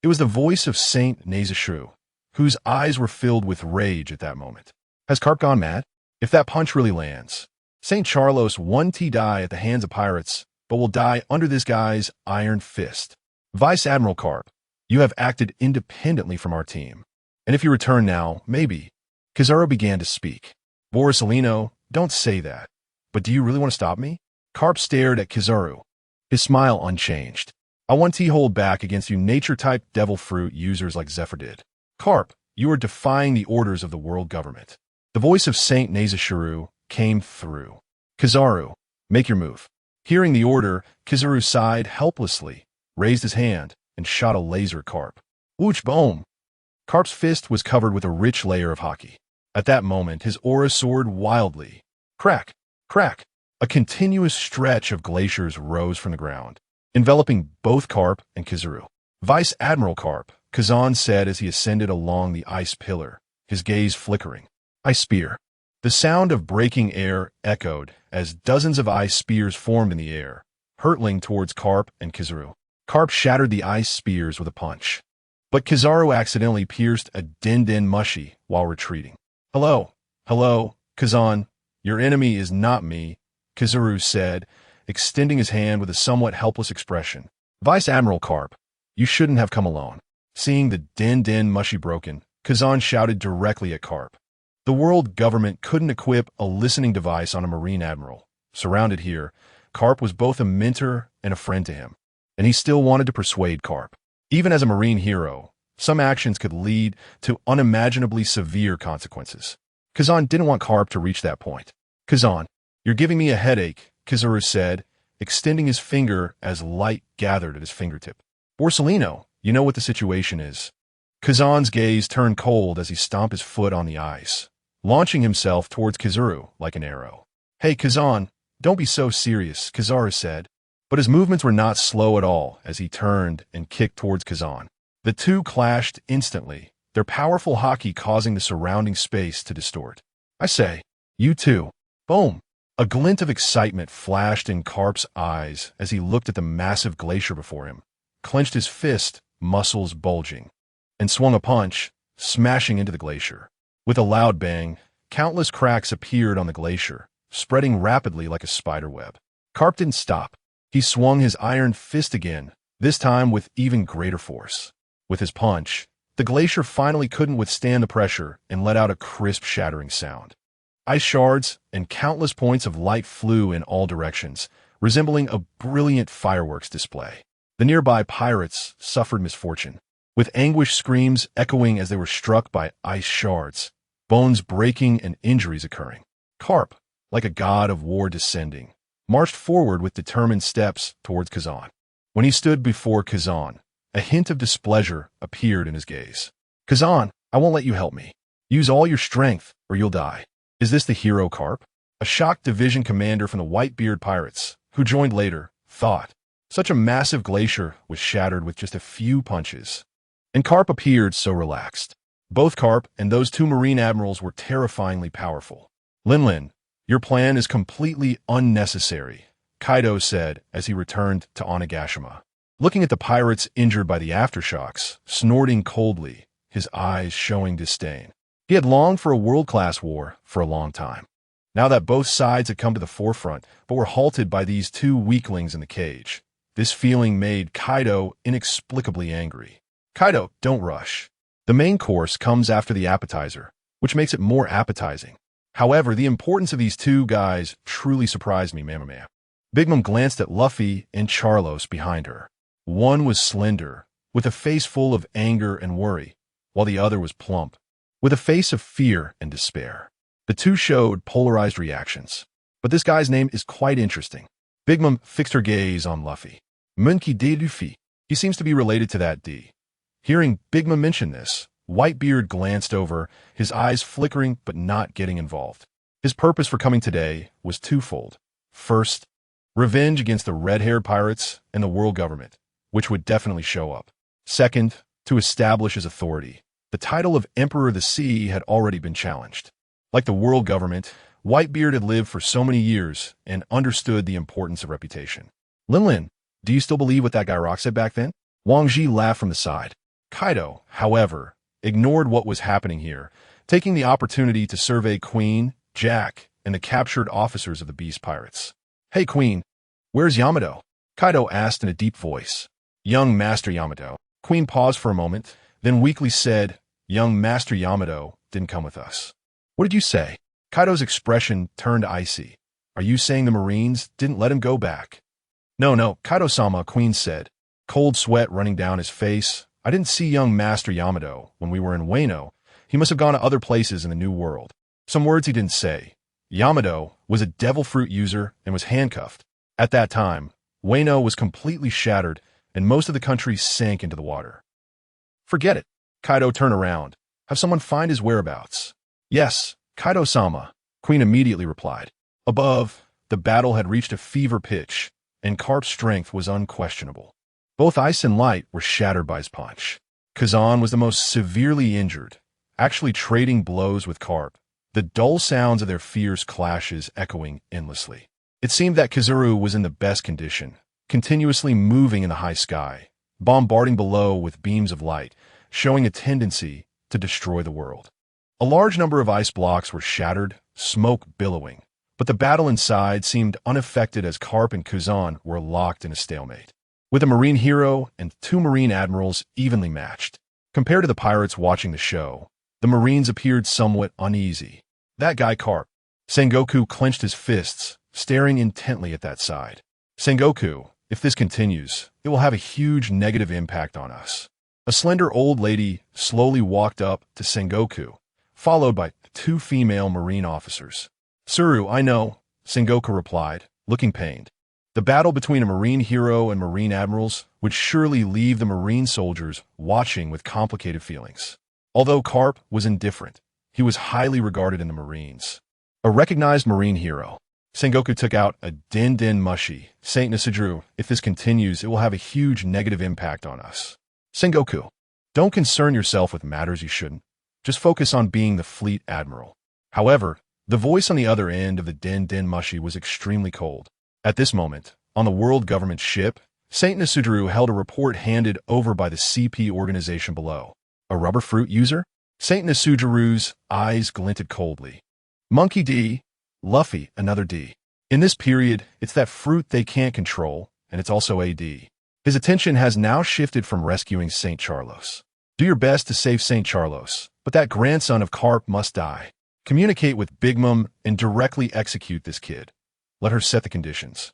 It was the voice of Saint Nazashu, whose eyes were filled with rage at that moment. Has Carp gone mad? If that punch really lands, St. Charlos won't die at the hands of pirates, but will die under this guy's iron fist. Vice Admiral Carp, you have acted independently from our team. And if you return now, maybe. Kizaru began to speak. Borisolino, don't say that. But do you really want to stop me? Carp stared at Kizaru, his smile unchanged. I want to hold back against you nature-type devil fruit users like Zephyr did. Carp, you are defying the orders of the world government. The voice of Saint Nazashuru came through. Kizaru, make your move. Hearing the order, Kizaru sighed helplessly, raised his hand, and shot a laser at Carp. Wooch boom! Carp's fist was covered with a rich layer of haki. At that moment, his aura soared wildly. Crack! Crack! A continuous stretch of glaciers rose from the ground, enveloping both Karp and Kizaru. Vice Admiral Karp, Kazan said as he ascended along the ice pillar, his gaze flickering. Ice spear. The sound of breaking air echoed as dozens of ice spears formed in the air, hurtling towards Karp and Kizaru. Karp shattered the ice spears with a punch, but Kizaru accidentally pierced a din-din mushy while retreating. Hello, Kazan. Your enemy is not me, Kizaru said, extending his hand with a somewhat helpless expression. Vice Admiral Karp, you shouldn't have come alone. Seeing the din-din mushy broken, Kazan shouted directly at Karp. The world government couldn't equip a listening device on a Marine Admiral. Surrounded here, Karp was both a mentor and a friend to him, and he still wanted to persuade Karp. Even as a Marine hero, some actions could lead to unimaginably severe consequences. Kazan didn't want Karp to reach that point. Kazan, you're giving me a headache, Kizaru said, extending his finger as light gathered at his fingertip. Borsellino, you know what the situation is. Kazan's gaze turned cold as he stomped his foot on the ice, launching himself towards Kizaru like an arrow. Hey, Kazan, don't be so serious, Kizaru said. But his movements were not slow at all as he turned and kicked towards Kazan. The two clashed instantly, their powerful hockey causing the surrounding space to distort. I say, you too. Boom! A glint of excitement flashed in Karp's eyes as he looked at the massive glacier before him, clenched his fist, muscles bulging, and swung a punch, smashing into the glacier. With a loud bang, countless cracks appeared on the glacier, spreading rapidly like a spider web. Karp didn't stop. He swung his iron fist again, this time with even greater force. With his punch, the glacier finally couldn't withstand the pressure and let out a crisp, shattering sound. Ice shards and countless points of light flew in all directions, resembling a brilliant fireworks display. The nearby pirates suffered misfortune, with anguished screams echoing as they were struck by ice shards, bones breaking and injuries occurring. Karp, like a god of war descending, marched forward with determined steps towards Kazan. When he stood before Kazan, a hint of displeasure appeared in his gaze. Kazan, I won't let you help me. Use all your strength or you'll die. Is this the hero Karp? A shocked division commander from the Whitebeard Pirates, who joined later, thought. Such a massive glacier was shattered with just a few punches. And Karp appeared so relaxed. Both Karp and those two Marine admirals were terrifyingly powerful. Lin, your plan is completely unnecessary, Kaido said as he returned to Onigashima. Looking at the pirates injured by the aftershocks, snorting coldly, his eyes showing disdain. He had longed for a world-class war for a long time. Now that both sides had come to the forefront, but were halted by these two weaklings in the cage, this feeling made Kaido inexplicably angry. Kaido, don't rush. The main course comes after the appetizer, which makes it more appetizing. However, the importance of these two guys truly surprised me, Mamamea. Big Mom glanced at Luffy and Charlos behind her. One was slender, with a face full of anger and worry, while the other was plump, with a face of fear and despair. The two showed polarized reactions, but this guy's name is quite interesting. Big Mom fixed her gaze on Luffy. Monkey D. Luffy. He seems to be related to that D. Hearing Big Mom mention this, Whitebeard glanced over, his eyes flickering but not getting involved. His purpose for coming today was twofold. First, revenge against the red-haired pirates and the world government, which would definitely show up. Second, to establish his authority. The title of Emperor of the Sea had already been challenged. Like the world government, Whitebeard had lived for so many years and understood the importance of reputation. Lin, do you still believe what that guy Rock said back then? Wang Ji laughed from the side. Kaido, however, ignored what was happening here, taking the opportunity to survey Queen, Jack, and the captured officers of the Beast Pirates. Hey Queen, where's Yamato? Kaido asked in a deep voice. Young Master Yamato. Queen paused for a moment, then weakly said, Young Master Yamato didn't come with us. What did you say? Kaido's expression turned icy. Are you saying the Marines didn't let him go back? No, Kaido-sama, Queen said, cold sweat running down his face. I didn't see young Master Yamato when we were in Wano. He must have gone to other places in the New World. Some words he didn't say. Yamato was a devil fruit user and was handcuffed. At that time, Wano was completely shattered and most of the country sank into the water. Forget it. Kaido turned around. Have someone find his whereabouts. Yes, Kaido-sama, Queen immediately replied. Above, the battle had reached a fever pitch, and Carp's strength was unquestionable. Both ice and light were shattered by his punch. Kazan was the most severely injured, actually trading blows with Carp, the dull sounds of their fierce clashes echoing endlessly. It seemed that Kizuru was in the best condition, continuously moving in the high sky, bombarding below with beams of light, showing a tendency to destroy the world. A large number of ice blocks were shattered, smoke billowing, but the battle inside seemed unaffected as Carp and Kazan were locked in a stalemate, with a marine hero and two marine admirals evenly matched. Compared to the pirates watching the show, the marines appeared somewhat uneasy. That guy Carp. Sengoku clenched his fists, staring intently at that side. Sengoku, if this continues, it will have a huge negative impact on us. A slender old lady slowly walked up to Sengoku, followed by two female marine officers. Tsuru, I know, Sengoku replied, looking pained. The battle between a marine hero and marine admirals would surely leave the marine soldiers watching with complicated feelings. Although Carp was indifferent, he was highly regarded in the Marines. A recognized marine hero. Sengoku took out a Den Mushi. Saint Nisudru, if this continues, it will have a huge negative impact on us. Sengoku, don't concern yourself with matters you shouldn't. Just focus on being the fleet admiral. However, the voice on the other end of the Den Mushi was extremely cold. At this moment, on the world government ship, Saint Nisudru held a report handed over by the CP organization below. A rubber fruit user? Saint Nisudru's eyes glinted coldly. Monkey D, Luffy, another D. In this period, it's that fruit they can't control, and it's also a D. His attention has now shifted from rescuing St. Charlos. Do your best to save St. Charlos, but that grandson of Carp must die. Communicate with Big Mom and directly execute this kid. Let her set the conditions.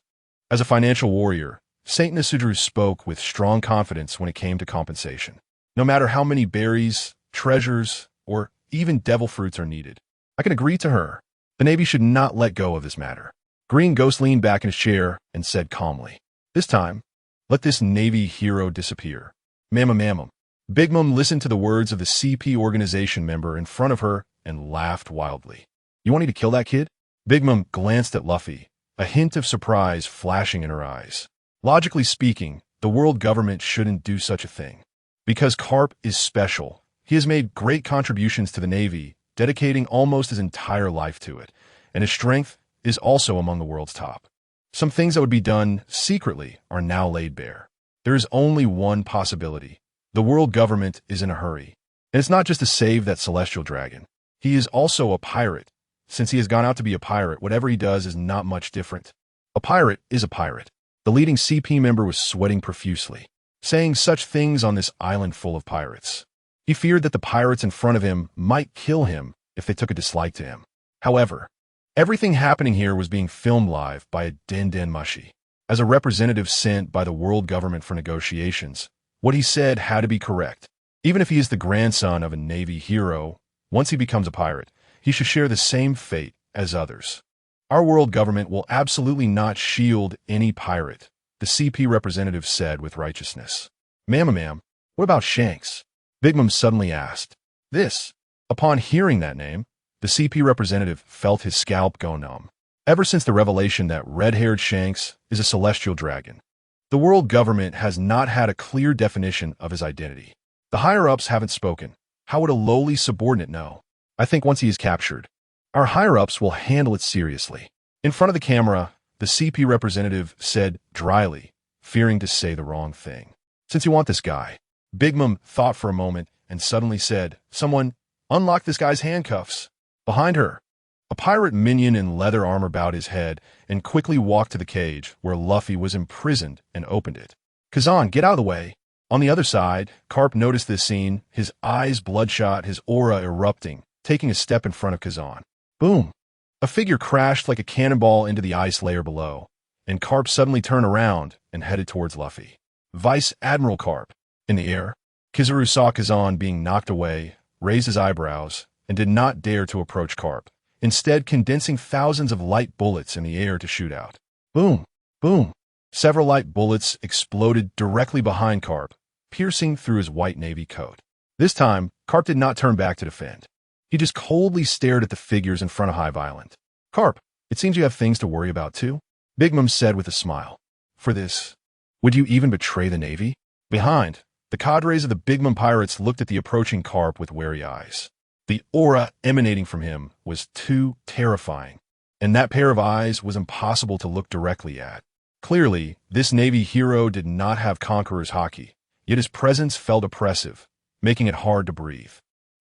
As a financial warrior, Saint Nisudru spoke with strong confidence when it came to compensation. No matter how many berries, treasures, or even devil fruits are needed, I can agree to her. The Navy should not let go of this matter. Green Ghost leaned back in his chair and said calmly, this time, let this Navy hero disappear. Mamma. Big Mom listened to the words of the CP organization member in front of her and laughed wildly. You want me to kill that kid? Big Mom glanced at Luffy, a hint of surprise flashing in her eyes. Logically speaking, the world government shouldn't do such a thing. Because Carp is special, he has made great contributions to the Navy, dedicating almost his entire life to it, and his strength is also among the world's top. Some things that would be done secretly are now laid bare. There is only one possibility. The world government is in a hurry. And it's not just to save that celestial dragon. He is also a pirate. Since he has gone out to be a pirate, whatever he does is not much different. A pirate is a pirate. The leading CP member was sweating profusely, saying such things on this island full of pirates. He feared that the pirates in front of him might kill him if they took a dislike to him. However, everything happening here was being filmed live by a Den Mushi. As a representative sent by the world government for negotiations, what he said had to be correct. Even if he is the grandson of a Navy hero, once he becomes a pirate, he should share the same fate as others. Our world government will absolutely not shield any pirate, the CP representative said with righteousness. Ma'am, what about Shanks? Big Mom suddenly asked. Upon hearing that name, the CP representative felt his scalp go numb. Ever since the revelation that red-haired Shanks is a celestial dragon, the world government has not had a clear definition of his identity. The higher-ups haven't spoken. How would a lowly subordinate know? I think once he is captured, our higher-ups will handle it seriously. In front of the camera, the CP representative said dryly, fearing to say the wrong thing. Since you want this guy, Big Mom thought for a moment and suddenly said, someone, unlock this guy's handcuffs. Behind her, a pirate minion in leather armor bowed his head and quickly walked to the cage where Luffy was imprisoned and opened it. Kazan, get out of the way. On the other side, Carp noticed this scene, his eyes bloodshot, his aura erupting, taking a step in front of Kazan. Boom! A figure crashed like a cannonball into the ice layer below, and Carp suddenly turned around and headed towards Luffy. Vice Admiral Carp. In the air, Kizuru saw Kazan being knocked away, raised his eyebrows, and did not dare to approach Carp, instead condensing thousands of light bullets in the air to shoot out. Boom! Boom! Several light bullets exploded directly behind Carp, piercing through his white navy coat. This time, Carp did not turn back to defend. He just coldly stared at the figures in front of High Violent. Carp, it seems you have things to worry about too, Big Mom said with a smile. For this, would you even betray the Navy? Behind, the cadres of the Big Mom pirates looked at the approaching Carp with wary eyes. The aura emanating from him was too terrifying, and that pair of eyes was impossible to look directly at. Clearly, this Navy hero did not have Conqueror's haki, yet his presence felt oppressive, making it hard to breathe.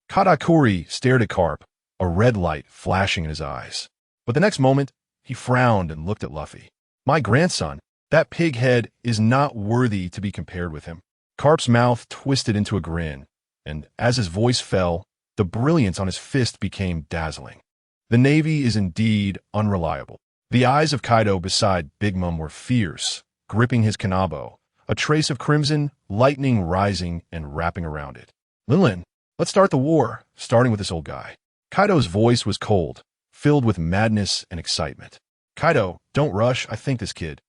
Katakuri stared at Carp, a red light flashing in his eyes. But the next moment, he frowned and looked at Luffy. My grandson, that pig head is not worthy to be compared with him. Carp's mouth twisted into a grin, and as his voice fell, the brilliance on his fist became dazzling. The Navy is indeed unreliable. The eyes of Kaido beside Big Mom were fierce, gripping his kanabo, a trace of crimson, lightning rising and wrapping around it. Lin, let's start the war, starting with this old guy. Kaido's voice was cold, filled with madness and excitement. Kaido, don't rush, I think this kid.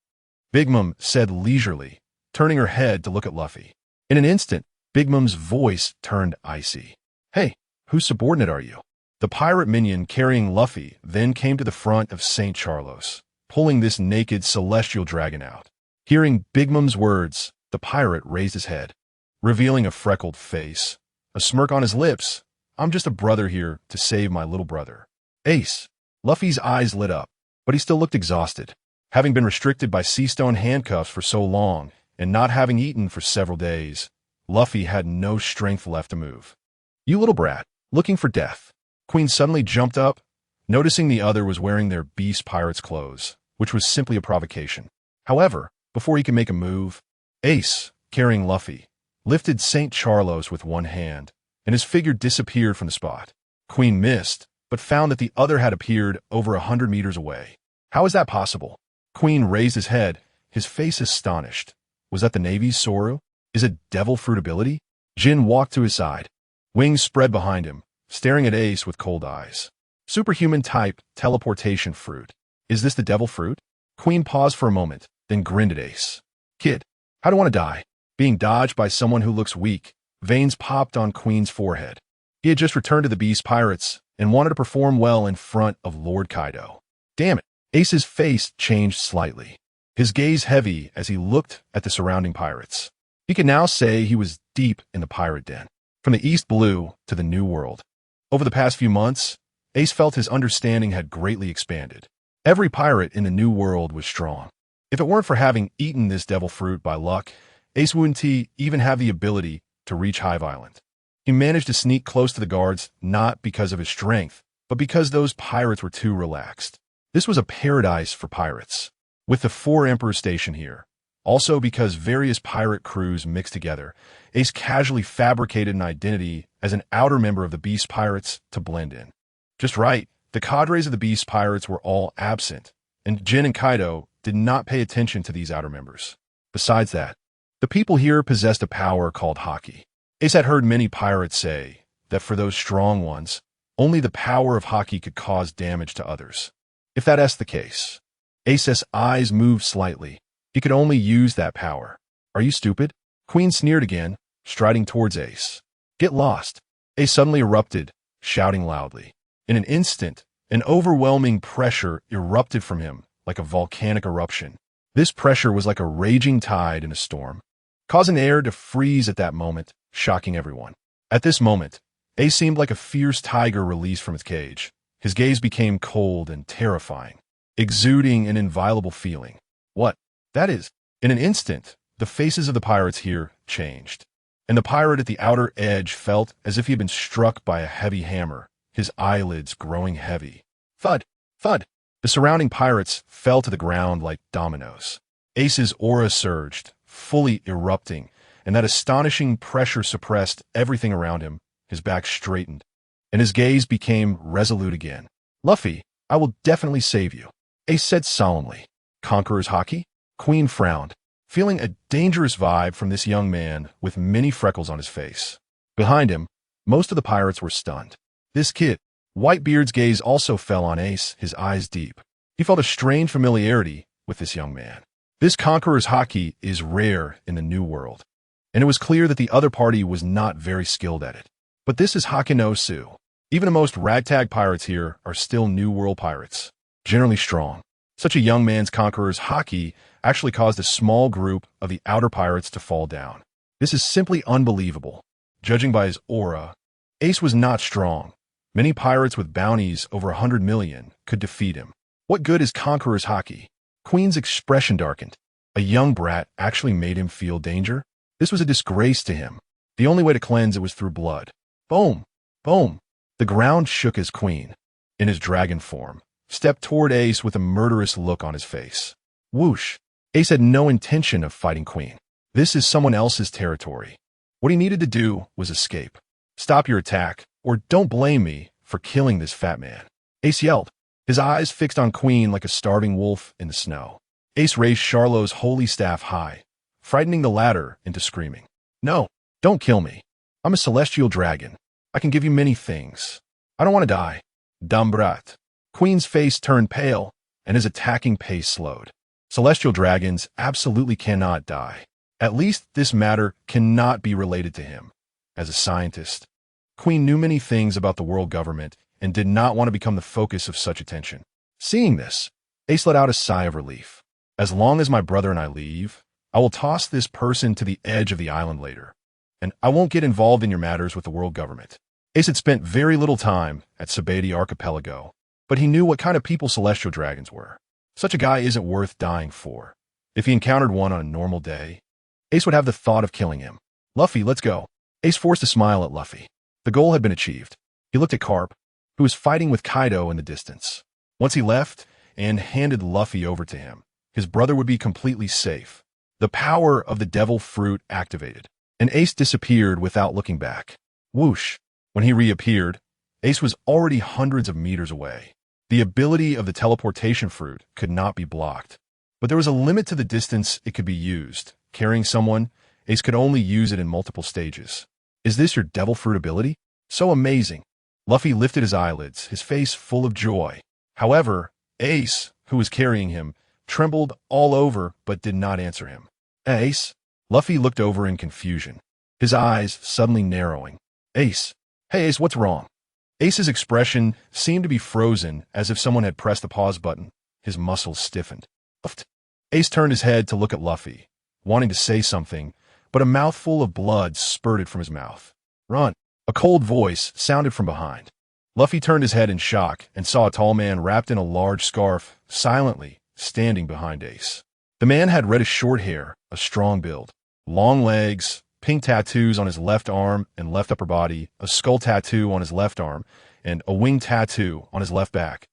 Big Mom said leisurely, turning her head to look at Luffy. In an instant, Big Mom's voice turned icy. Hey, whose subordinate are you? The pirate minion carrying Luffy then came to the front of St. Charlos, pulling this naked celestial dragon out. Hearing Big Mom's words, the pirate raised his head, revealing a freckled face, a smirk on his lips. I'm just a brother here to save my little brother. Ace. Luffy's eyes lit up, but he still looked exhausted. Having been restricted by sea-stone handcuffs for so long and not having eaten for several days, Luffy had no strength left to move. You little brat, looking for death. Queen suddenly jumped up, noticing the other was wearing their beast pirate's clothes, which was simply a provocation. However, before he could make a move, Ace, carrying Luffy, lifted St. Charlos with one hand, and his figure disappeared from the spot. Queen missed, but found that the other had appeared over 100 meters away. How is that possible? Queen raised his head, his face astonished. Was that the Navy's Soru? Is it devil fruit ability? Jin walked to his side, wings spread behind him, staring at Ace with cold eyes. Superhuman type teleportation fruit. Is this the devil fruit? Queen paused for a moment, then grinned at Ace. Kid, I don't want to die. Being dodged by someone who looks weak, veins popped on Queen's forehead. He had just returned to the Beast Pirates and wanted to perform well in front of Lord Kaido. Damn it. Ace's face changed slightly, his gaze heavy as he looked at the surrounding pirates. He could now say he was deep in the pirate den, from the East Blue to the New World. Over the past few months, Ace felt his understanding had greatly expanded. Every pirate in the New World was strong. If it weren't for having eaten this devil fruit by luck, Ace wouldn't even have the ability to reach High Violent. He managed to sneak close to the guards not because of his strength, but because those pirates were too relaxed. This was a paradise for pirates, with the 4 emperors stationed here. Also because various pirate crews mixed together, Ace casually fabricated an identity as an outer member of the Beast Pirates to blend in. Just right, the cadres of the Beast Pirates were all absent, and Jin and Kaido did not pay attention to these outer members. Besides that, the people here possessed a power called haki. Ace had heard many pirates say that for those strong ones, only the power of haki could cause damage to others. If that's the case, Ace's eyes moved slightly. He could only use that power. Are you stupid? Queen sneered again, striding towards Ace. Get lost. Ace suddenly erupted, shouting loudly. In an instant, an overwhelming pressure erupted from him like a volcanic eruption. This pressure was like a raging tide in a storm, causing the air to freeze at that moment, shocking everyone. At this moment, Ace seemed like a fierce tiger released from its cage. His gaze became cold and terrifying, exuding an inviolable feeling. What? That is. In an instant, the faces of the pirates here changed, and the pirate at the outer edge felt as if he had been struck by a heavy hammer, his eyelids growing heavy. Thud! Thud! The surrounding pirates fell to the ground like dominoes. Ace's aura surged, fully erupting, and that astonishing pressure suppressed everything around him. His back straightened, and his gaze became resolute again. Luffy, I will definitely save you, Ace said solemnly. Conqueror's haki? Queen frowned, feeling a dangerous vibe from this young man with many freckles on his face. Behind him, most of the pirates were stunned. This kid, Whitebeard's gaze also fell on Ace, his eyes deep. He felt a strange familiarity with this young man. This Conqueror's haki is rare in the New World, and it was clear that the other party was not very skilled at it. But this is Haki no Su. Even the most ragtag pirates here are still New World pirates, generally strong. Such a young man's conqueror's haki actually caused a small group of the outer pirates to fall down. This is simply unbelievable. Judging by his aura, Ace was not strong. Many pirates with bounties over 100 million could defeat him. What good is conqueror's haki? Queen's expression darkened. A young brat actually made him feel danger? This was a disgrace to him. The only way to cleanse it was through blood. Boom! Boom! The ground shook as Queen, in his dragon form, stepped toward Ace with a murderous look on his face. Whoosh! Ace had no intention of fighting Queen. This is someone else's territory. What he needed to do was escape. Stop your attack, or don't blame me for killing this fat man. Ace yelled, his eyes fixed on Queen like a starving wolf in the snow. Ace raised Charlot's holy staff high, frightening the latter into screaming. No, don't kill me. I'm a celestial dragon. I can give you many things. I don't want to die. Dumb brat. Queen's face turned pale, and his attacking pace slowed. Celestial dragons absolutely cannot die. At least this matter cannot be related to him. As a scientist, Queen knew many things about the world government and did not want to become the focus of such attention. Seeing this, Ace let out a sigh of relief. As long as my brother and I leave, I will toss this person to the edge of the island later, and I won't get involved in your matters with the world government. Ace had spent very little time at Sabati Archipelago, but he knew what kind of people celestial dragons were. Such a guy isn't worth dying for. If he encountered one on a normal day, Ace would have the thought of killing him. Luffy, let's go. Ace forced a smile at Luffy. The goal had been achieved. He looked at Carp, who was fighting with Kaido in the distance. Once he left and handed Luffy over to him, his brother would be completely safe. The power of the devil fruit activated, and Ace disappeared without looking back. Whoosh! When he reappeared, Ace was already hundreds of meters away. The ability of the teleportation fruit could not be blocked, but there was a limit to the distance it could be used. Carrying someone, Ace could only use it in multiple stages. Is this your devil fruit ability? So amazing. Luffy lifted his eyelids, his face full of joy. However, Ace, who was carrying him, trembled all over but did not answer him. Ace? Luffy looked over in confusion, his eyes suddenly narrowing. Ace. Hey Ace, what's wrong? Ace's expression seemed to be frozen, as if someone had pressed the pause button. His muscles stiffened. Ace turned his head to look at Luffy, wanting to say something, but a mouthful of blood spurted from his mouth. Run! A cold voice sounded from behind. Luffy turned his head in shock and saw a tall man wrapped in a large scarf, silently standing behind Ace. The man had reddish short hair, a strong build, long legs, pink tattoos on his left arm and left upper body, a skull tattoo on his left arm, and a wing tattoo on his left back,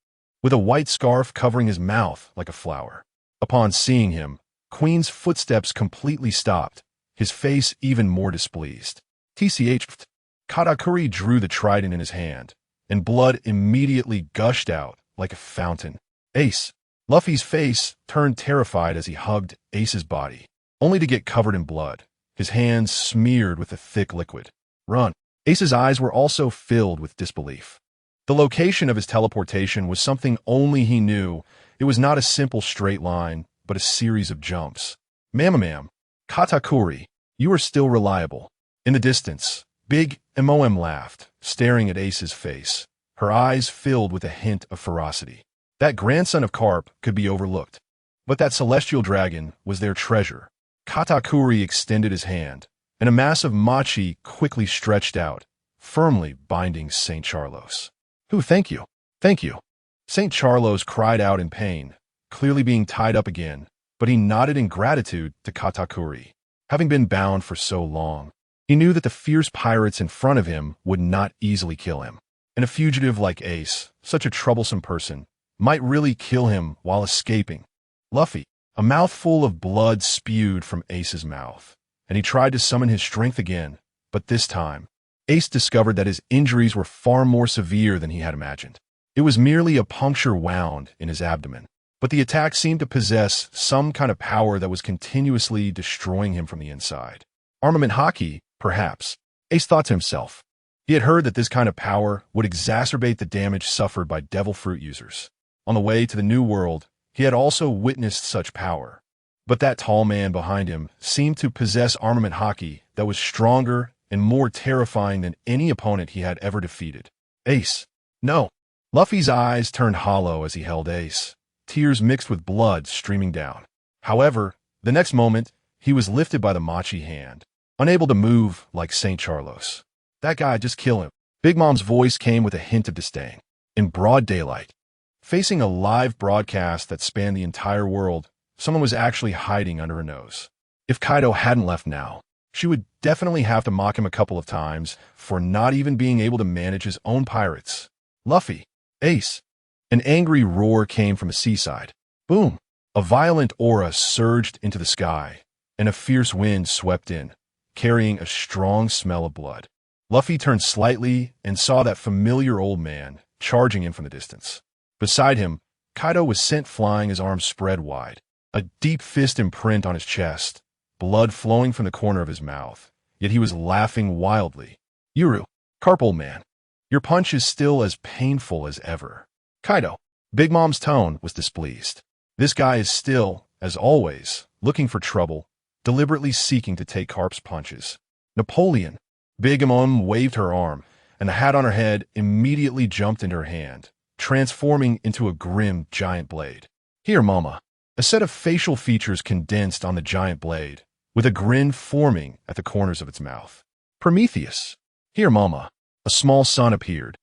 with a white scarf covering his mouth like a flower. Upon seeing him, Queen's footsteps completely stopped, his face even more displeased. TCH. Katakuri drew the trident in his hand, and blood immediately gushed out like a fountain. Ace. Luffy's face turned terrified as he hugged Ace's body, only to get covered in blood, his hands smeared with the thick liquid. Run. Ace's eyes were also filled with disbelief. The location of his teleportation was something only he knew. It was not a simple straight line, but a series of jumps. Mamamam. Katakuri, you are still reliable. In the distance, Big MOM laughed, staring at Ace's face, her eyes filled with a hint of ferocity. That grandson of Carp could be overlooked, but that celestial dragon was their treasure. Katakuri extended his hand, and a mass of machi quickly stretched out, firmly binding St. Charlos. Thank you. Thank you. St. Charlos cried out in pain, clearly being tied up again, but he nodded in gratitude to Katakuri. Having been bound for so long, he knew that the fierce pirates in front of him would not easily kill him. And a fugitive like Ace, such a troublesome person, might really kill him while escaping. Luffy. A mouthful of blood spewed from Ace's mouth, and he tried to summon his strength again, but this time, Ace discovered that his injuries were far more severe than he had imagined. It was merely a puncture wound in his abdomen, but the attack seemed to possess some kind of power that was continuously destroying him from the inside. Armament haki, perhaps, Ace thought to himself. He had heard that this kind of power would exacerbate the damage suffered by devil fruit users. On the way to the New World, he had also witnessed such power, but that tall man behind him seemed to possess armament haki that was stronger and more terrifying than any opponent he had ever defeated. Ace. No. Luffy's eyes turned hollow as he held Ace, tears mixed with blood streaming down. However, the next moment, he was lifted by the Machi hand, unable to move like St. Charlos. That guy, just kill him. Big Mom's voice came with a hint of disdain. In broad daylight, facing a live broadcast that spanned the entire world, someone was actually hiding under her nose. If Kaido hadn't left now, she would definitely have to mock him a couple of times for not even being able to manage his own pirates. Luffy. Ace. An angry roar came from the seaside. Boom. A violent aura surged into the sky, and a fierce wind swept in, carrying a strong smell of blood. Luffy turned slightly and saw that familiar old man charging in from the distance. Beside him, Kaido was sent flying, his arms spread wide, a deep fist imprint on his chest, blood flowing from the corner of his mouth, yet he was laughing wildly. Yuru. Carp, old man. Your punch is still as painful as ever. Kaido. Big Mom's tone was displeased. This guy is still, as always, looking for trouble, deliberately seeking to take Carp's punches. Napoleon. Big Mom waved her arm, and the hat on her head immediately jumped into her hand, transforming into a grim giant blade. Here, Mama. A set of facial features condensed on the giant blade, with a grin forming at the corners of its mouth. Prometheus. Here, Mama. A small sun appeared,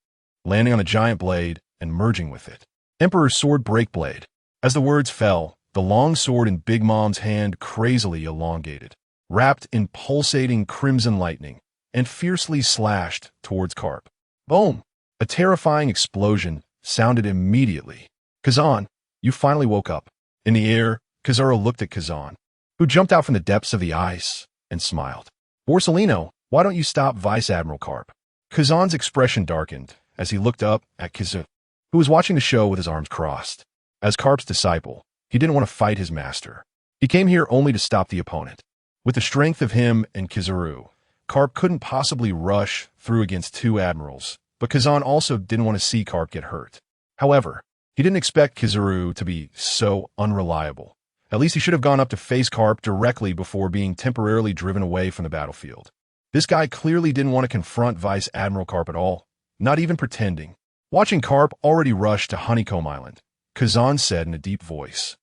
landing on the giant blade and merging with it. Emperor's sword breakblade. As the words fell, the long sword in Big Mom's hand crazily elongated, wrapped in pulsating crimson lightning, and fiercely slashed towards Carp. Boom! A terrifying explosion sounded immediately. Kazan, you finally woke up. In the air, Kizaru looked at Kazan, who jumped out from the depths of the ice, and smiled. Borsellino, why don't you stop Vice Admiral Carp? Kazan's expression darkened as he looked up at Kizaru, who was watching the show with his arms crossed. As Carp's disciple, he didn't want to fight his master. He came here only to stop the opponent. With the strength of him and Kizaru, Carp couldn't possibly rush through against two admirals, but Kazan also didn't want to see Carp get hurt. However, he didn't expect Kizaru to be so unreliable. At least he should have gone up to face Carp directly before being temporarily driven away from the battlefield. This guy clearly didn't want to confront Vice Admiral Carp at all, not even pretending. Watching Carp already rush to Honeycomb Island, Kazan said in a deep voice,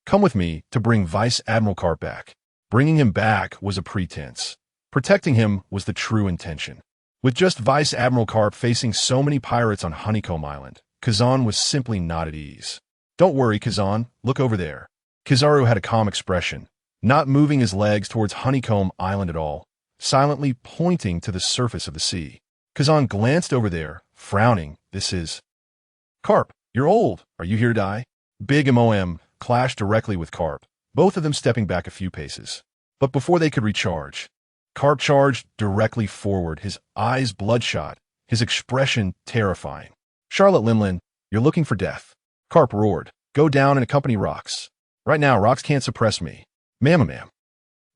"Come with me to bring Vice Admiral Carp back." Bringing him back was a pretense. Protecting him was the true intention. With just Vice Admiral Carp facing so many pirates on Honeycomb Island, Kazan was simply not at ease. "Don't worry, Kazan. Look over there." Kizaru had a calm expression, not moving his legs towards Honeycomb Island at all, silently pointing to the surface of the sea. Kazan glanced over there, frowning. "This is... Carp, you're old. Are you here to die?" Big Mom clashed directly with Carp, both of them stepping back a few paces. But before they could recharge, Carp charged directly forward, his eyes bloodshot, his expression terrifying. "Charlotte Limlin, you're looking for death." Carp roared. "Go down and accompany Rocks. Right now, Rocks can't suppress me." Ma'am.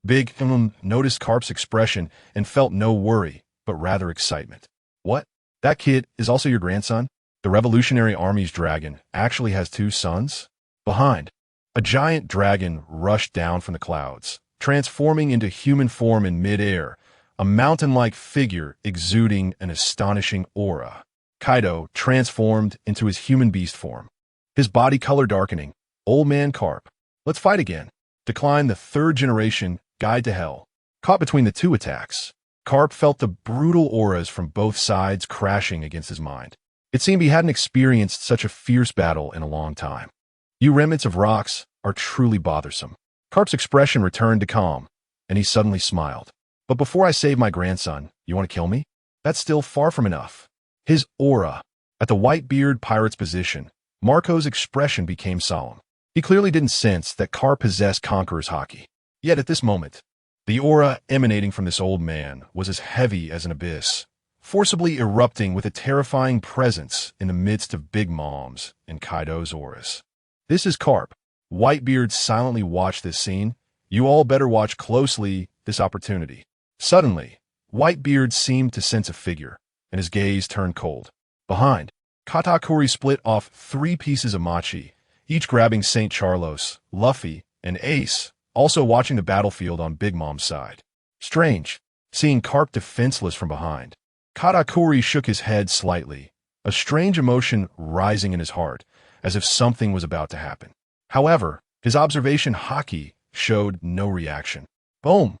Big noticed Carp's expression and felt no worry, but rather excitement. "What? That kid is also your grandson? The Revolutionary Army's dragon actually has two sons?" Behind, a giant dragon rushed down from the clouds, transforming into human form in mid-air, a mountain-like figure exuding an astonishing aura. Kaido transformed into his human beast form, his body color darkening. "Old man Carp, let's fight again." Decline the third-generation Guide to Hell. Caught between the two attacks, Carp felt the brutal auras from both sides crashing against his mind. It seemed he hadn't experienced such a fierce battle in a long time. "You remnants of Rocks are truly bothersome." Carp's expression returned to calm, and he suddenly smiled. "But before I save my grandson, you want to kill me? That's still far from enough." His aura. At the Whitebeard pirate's position, Marco's expression became solemn. He clearly didn't sense that Carp possessed Conqueror's haki. Yet at this moment, the aura emanating from this old man was as heavy as an abyss, forcibly erupting with a terrifying presence in the midst of Big Mom's and Kaido's auras. "This is Carp." Whitebeard silently watched this scene. "You all better watch closely this opportunity." Suddenly, Whitebeard seemed to sense a figure, and his gaze turned cold. Behind, Katakuri split off 3 pieces of Machi, each grabbing St. Charlos, Luffy, and Ace, also watching the battlefield on Big Mom's side. Strange, seeing Carp defenseless from behind. Katakuri shook his head slightly, a strange emotion rising in his heart, as if something was about to happen. However, his observation haki showed no reaction. Boom!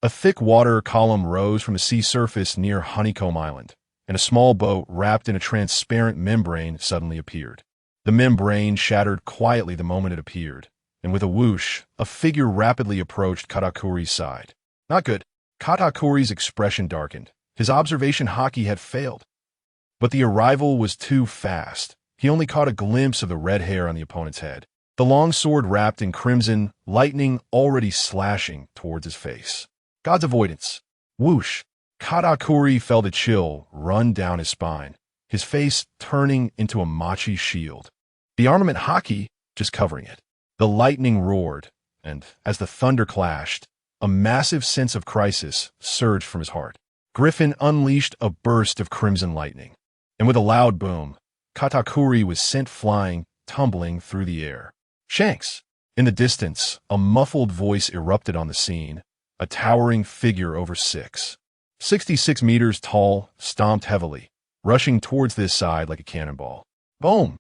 A thick water column rose from the sea surface near Honeycomb Island, and a small boat wrapped in a transparent membrane suddenly appeared. The membrane shattered quietly the moment it appeared, and with a whoosh, a figure rapidly approached Katakuri's side. Not good. Katakuri's expression darkened. His observation haki had failed. But the arrival was too fast. He only caught a glimpse of the red hair on the opponent's head, the long sword wrapped in crimson, lightning already slashing towards his face. God's avoidance. Whoosh! Katakuri felt a chill run down his spine, his face turning into a machi shield. The armament haki just covering it. The lightning roared, and as the thunder clashed, a massive sense of crisis surged from his heart. Griffin unleashed a burst of crimson lightning, and with a loud boom, Katakuri was sent flying, tumbling through the air. Shanks! In the distance, a muffled voice erupted on the scene. A towering figure over 66 meters tall, stomped heavily, rushing towards this side like a cannonball. Boom!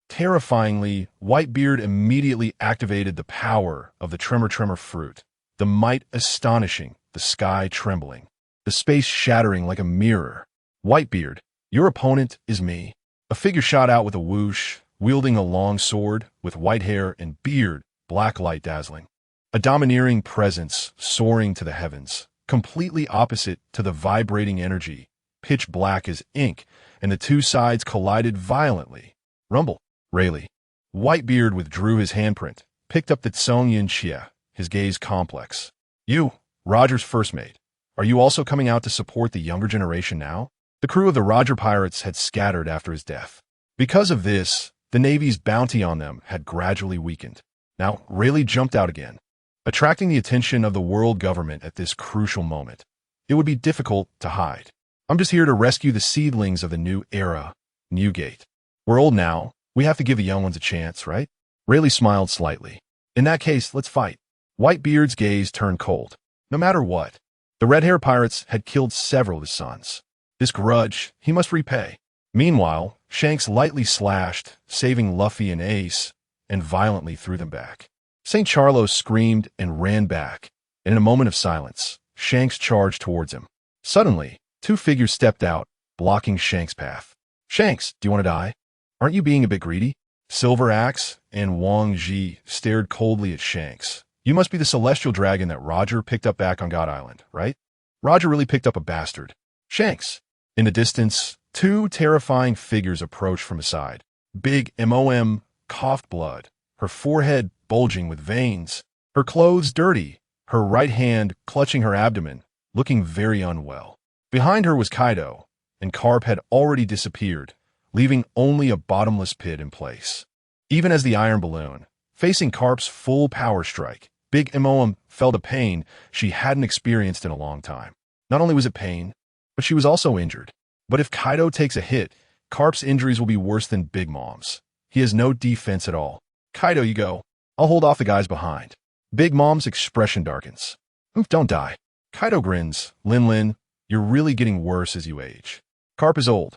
Terrifyingly, Whitebeard immediately activated the power of the Tremor fruit, the might astonishing, the sky trembling, the space shattering like a mirror. Whitebeard, your opponent is me. A figure shot out with a whoosh, wielding a long sword, with white hair and beard, black light dazzling. A domineering presence soaring to the heavens, completely opposite to the vibrating energy, pitch black as ink, and the two sides collided violently. Rumble. Rayleigh. Whitebeard withdrew his handprint, picked up the Tsongyin Chia, his gaze complex. You, Roger's first mate, are you also coming out to support the younger generation now? The crew of the Roger pirates had scattered after his death. Because of this, the Navy's bounty on them had gradually weakened. Now, Rayleigh jumped out again, attracting the attention of the world government at this crucial moment. It would be difficult to hide. I'm just here to rescue the seedlings of the new era, Newgate. We're old now. We have to give the young ones a chance, right? Rayleigh smiled slightly. In that case, let's fight. Whitebeard's gaze turned cold. No matter what, the red-hair pirates had killed several of his sons. This grudge, he must repay. Meanwhile, Shanks lightly slashed, saving Luffy and Ace, and violently threw them back. St. Charlo screamed and ran back, and in a moment of silence, Shanks charged towards him. Suddenly, two figures stepped out, blocking Shanks' path. Shanks, do you want to die? Aren't you being a bit greedy? Silver Axe and Wang Ji stared coldly at Shanks. You must be the celestial dragon that Roger picked up back on God Island, right? Roger really picked up a bastard. Shanks. In the distance, two terrifying figures approached from the side. Big MOM coughed blood, her forehead bulging with veins, her clothes dirty, her right hand clutching her abdomen, looking very unwell. Behind her was Kaido, and Carp had already disappeared, leaving only a bottomless pit in place. Even as the iron balloon, facing Carp's full power strike, Big MOM felt a pain she hadn't experienced in a long time. Not only was it pain, but she was also injured. But if Kaido takes a hit, Carp's injuries will be worse than Big Mom's. He has no defense at all. Kaido, you go. I'll hold off the guys behind. Big Mom's expression darkens. Oof, don't die. Kaido grins. Lin, you're really getting worse as you age. Carp is old,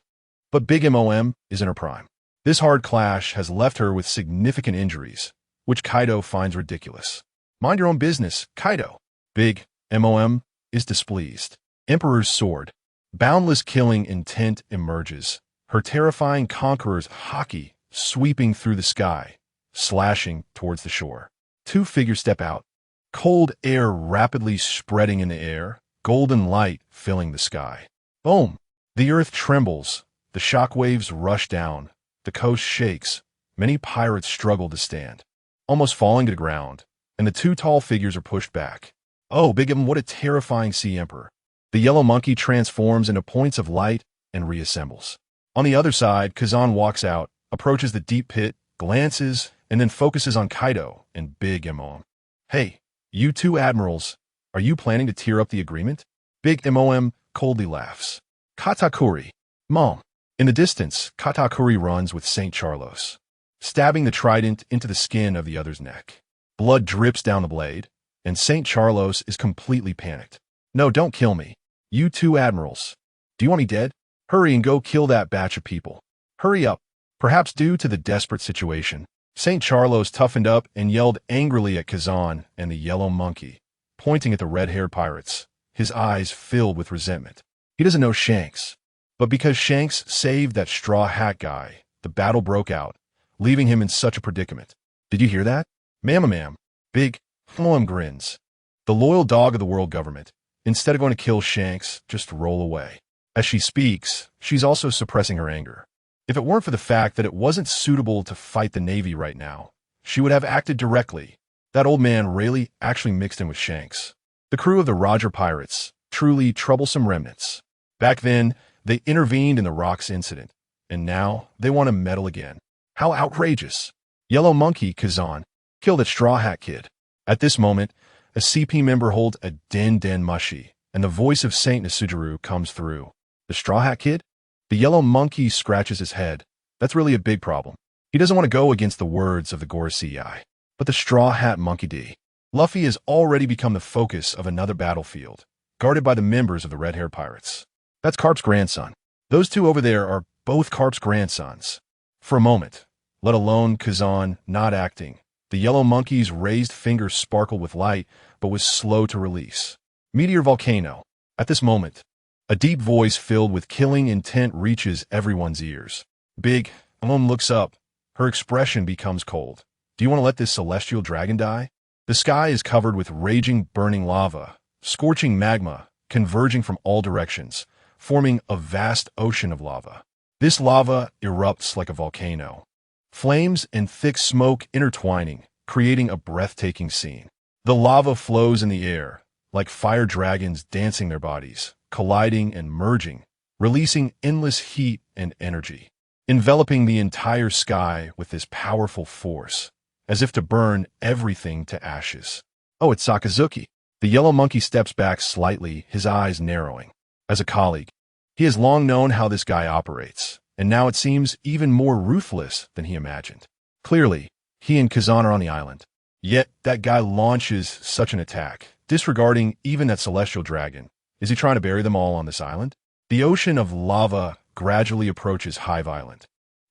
but Big MOM is in her prime. This hard clash has left her with significant injuries, which Kaido finds ridiculous. Mind your own business, Kaido. Big MOM is displeased. Emperor's sword. Boundless killing intent emerges, her terrifying conqueror's haki sweeping through the sky, slashing towards the shore. Two figures step out, cold air rapidly spreading in the air, golden light filling the sky. Boom! The earth trembles, the shockwaves rush down, the coast shakes, many pirates struggle to stand, almost falling to the ground, and the two tall figures are pushed back. Oh, Big M, what a terrifying sea emperor. The yellow monkey transforms into points of light and reassembles. On the other side, Kazan walks out, approaches the deep pit, glances, and then focuses on Kaido and Big MOM. Hey, you two admirals, are you planning to tear up the agreement? Big MOM coldly laughs. Katakuri. Mom. In the distance, Katakuri runs with St. Charlos, stabbing the trident into the skin of the other's neck. Blood drips down the blade, and St. Charlos is completely panicked. No, don't kill me. You two admirals. Do you want me dead? Hurry and go kill that batch of people. Hurry up. Perhaps due to the desperate situation, St. Charlos toughened up and yelled angrily at Kazan and the yellow monkey, pointing at the red-haired pirates, his eyes filled with resentment. He doesn't know Shanks, but because Shanks saved that straw hat guy, the battle broke out, leaving him in such a predicament. Did you hear that? Ma'am. Big, phlegm grins. The loyal dog of the world government, instead of going to kill Shanks, just roll away. As she speaks, she's also suppressing her anger. If it weren't for the fact that it wasn't suitable to fight the Navy right now, she would have acted directly. That old man really actually mixed in with Shanks. The crew of the Roger Pirates, truly troublesome remnants. Back then, they intervened in the Rocks incident, and now they want to meddle again. How outrageous. Yellow Monkey, Kazan, kill that Straw Hat kid. At this moment, a CP member holds a den mushy, and the voice of Saint Nesujuru comes through. The Straw Hat kid? The Yellow Monkey scratches his head. That's really a big problem. He doesn't want to go against the words of the Gorosei. But the Straw Hat Monkey D. Luffy has already become the focus of another battlefield, guarded by the members of the Red-Haired Pirates. That's Carp's grandson. Those two over there are both Carp's grandsons. For a moment, let alone Kazan not acting, the Yellow Monkey's raised finger sparkled with light, but was slow to release. Meteor Volcano. At this moment, a deep voice filled with killing intent reaches everyone's ears. Big Alone looks up. Her expression becomes cold. Do you want to let this celestial dragon die? The sky is covered with raging, burning lava, scorching magma, converging from all directions, forming a vast ocean of lava. This lava erupts like a volcano. Flames and thick smoke intertwining, creating a breathtaking scene. The lava flows in the air, like fire dragons dancing their bodies, colliding and merging, releasing endless heat and energy, enveloping the entire sky with this powerful force, as if to burn everything to ashes. Oh, it's Sakazuki. The Yellow Monkey steps back slightly, his eyes narrowing. As a colleague, he has long known how this guy operates, and now it seems even more ruthless than he imagined. Clearly, he and Kazan are on the island. Yet, that guy launches such an attack, disregarding even that celestial dragon. Is he trying to bury them all on this island? The ocean of lava gradually approaches Hive Island,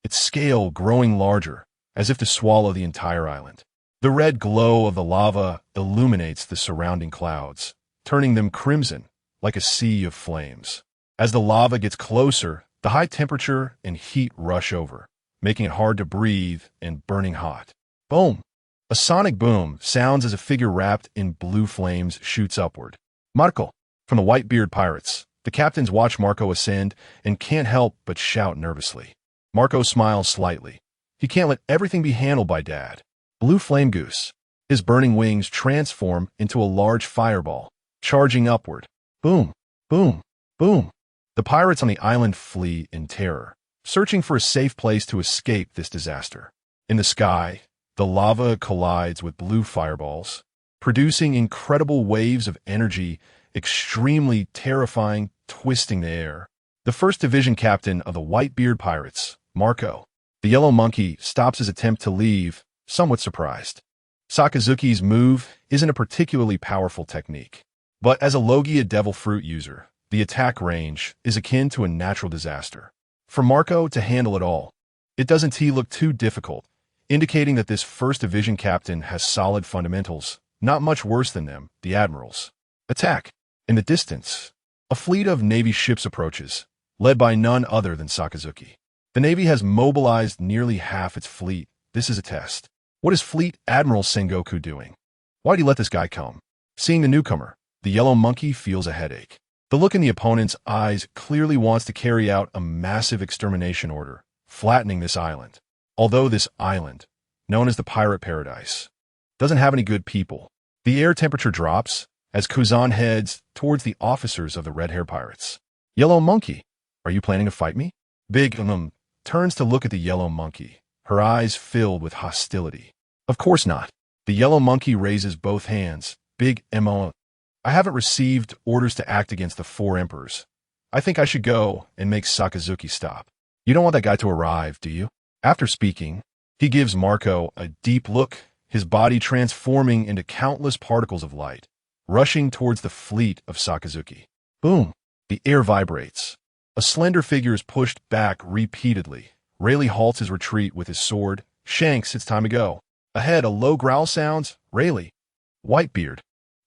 its scale growing larger, as if to swallow the entire island. The red glow of the lava illuminates the surrounding clouds, turning them crimson, like a sea of flames. As the lava gets closer, the high temperature and heat rush over, making it hard to breathe and burning hot. Boom! A sonic boom sounds as a figure wrapped in blue flames shoots upward. Marco, from the Whitebeard Pirates. The captains watch Marco ascend and can't help but shout nervously. Marco smiles slightly. He can't let everything be handled by Dad. Blue Flame Goose. His burning wings transform into a large fireball, charging upward. Boom, boom, boom. The pirates on the island flee in terror, searching for a safe place to escape this disaster. In the sky, the lava collides with blue fireballs, producing incredible waves of energy, extremely terrifying, twisting the air. The first division captain of the Whitebeard Pirates, Marco, the Yellow Monkey, stops his attempt to leave, somewhat surprised. Sakazuki's move isn't a particularly powerful technique, but as a Logia Devil Fruit user, the attack range is akin to a natural disaster. For Marco to handle it all, it doesn't look too difficult, indicating that this first division captain has solid fundamentals, not much worse than them, the admirals. Attack! In the distance, a fleet of Navy ships approaches, led by none other than Sakazuki. The Navy has mobilized nearly half its fleet. This is a test. What is Fleet Admiral Sengoku doing? Why'd he let this guy come? Seeing the newcomer, the Yellow Monkey feels a headache. The look in the opponent's eyes clearly wants to carry out a massive extermination order, flattening this island. Although this island, known as the Pirate Paradise, doesn't have any good people, the air temperature drops as Kuzan heads towards the officers of the Red-Haired Pirates. Yellow Monkey, are you planning to fight me? Big turns to look at the Yellow Monkey, her eyes filled with hostility. Of course not. The Yellow Monkey raises both hands. Big Mo, I haven't received orders to act against the 4 emperors. I think I should go and make Sakazuki stop. You don't want that guy to arrive, do you? After speaking, he gives Marco a deep look, his body transforming into countless particles of light, rushing towards the fleet of Sakazuki. Boom! The air vibrates. A slender figure is pushed back repeatedly, Rayleigh halts his retreat with his sword. Shanks, it's time to go. Ahead, a low growl sounds. Rayleigh, Whitebeard,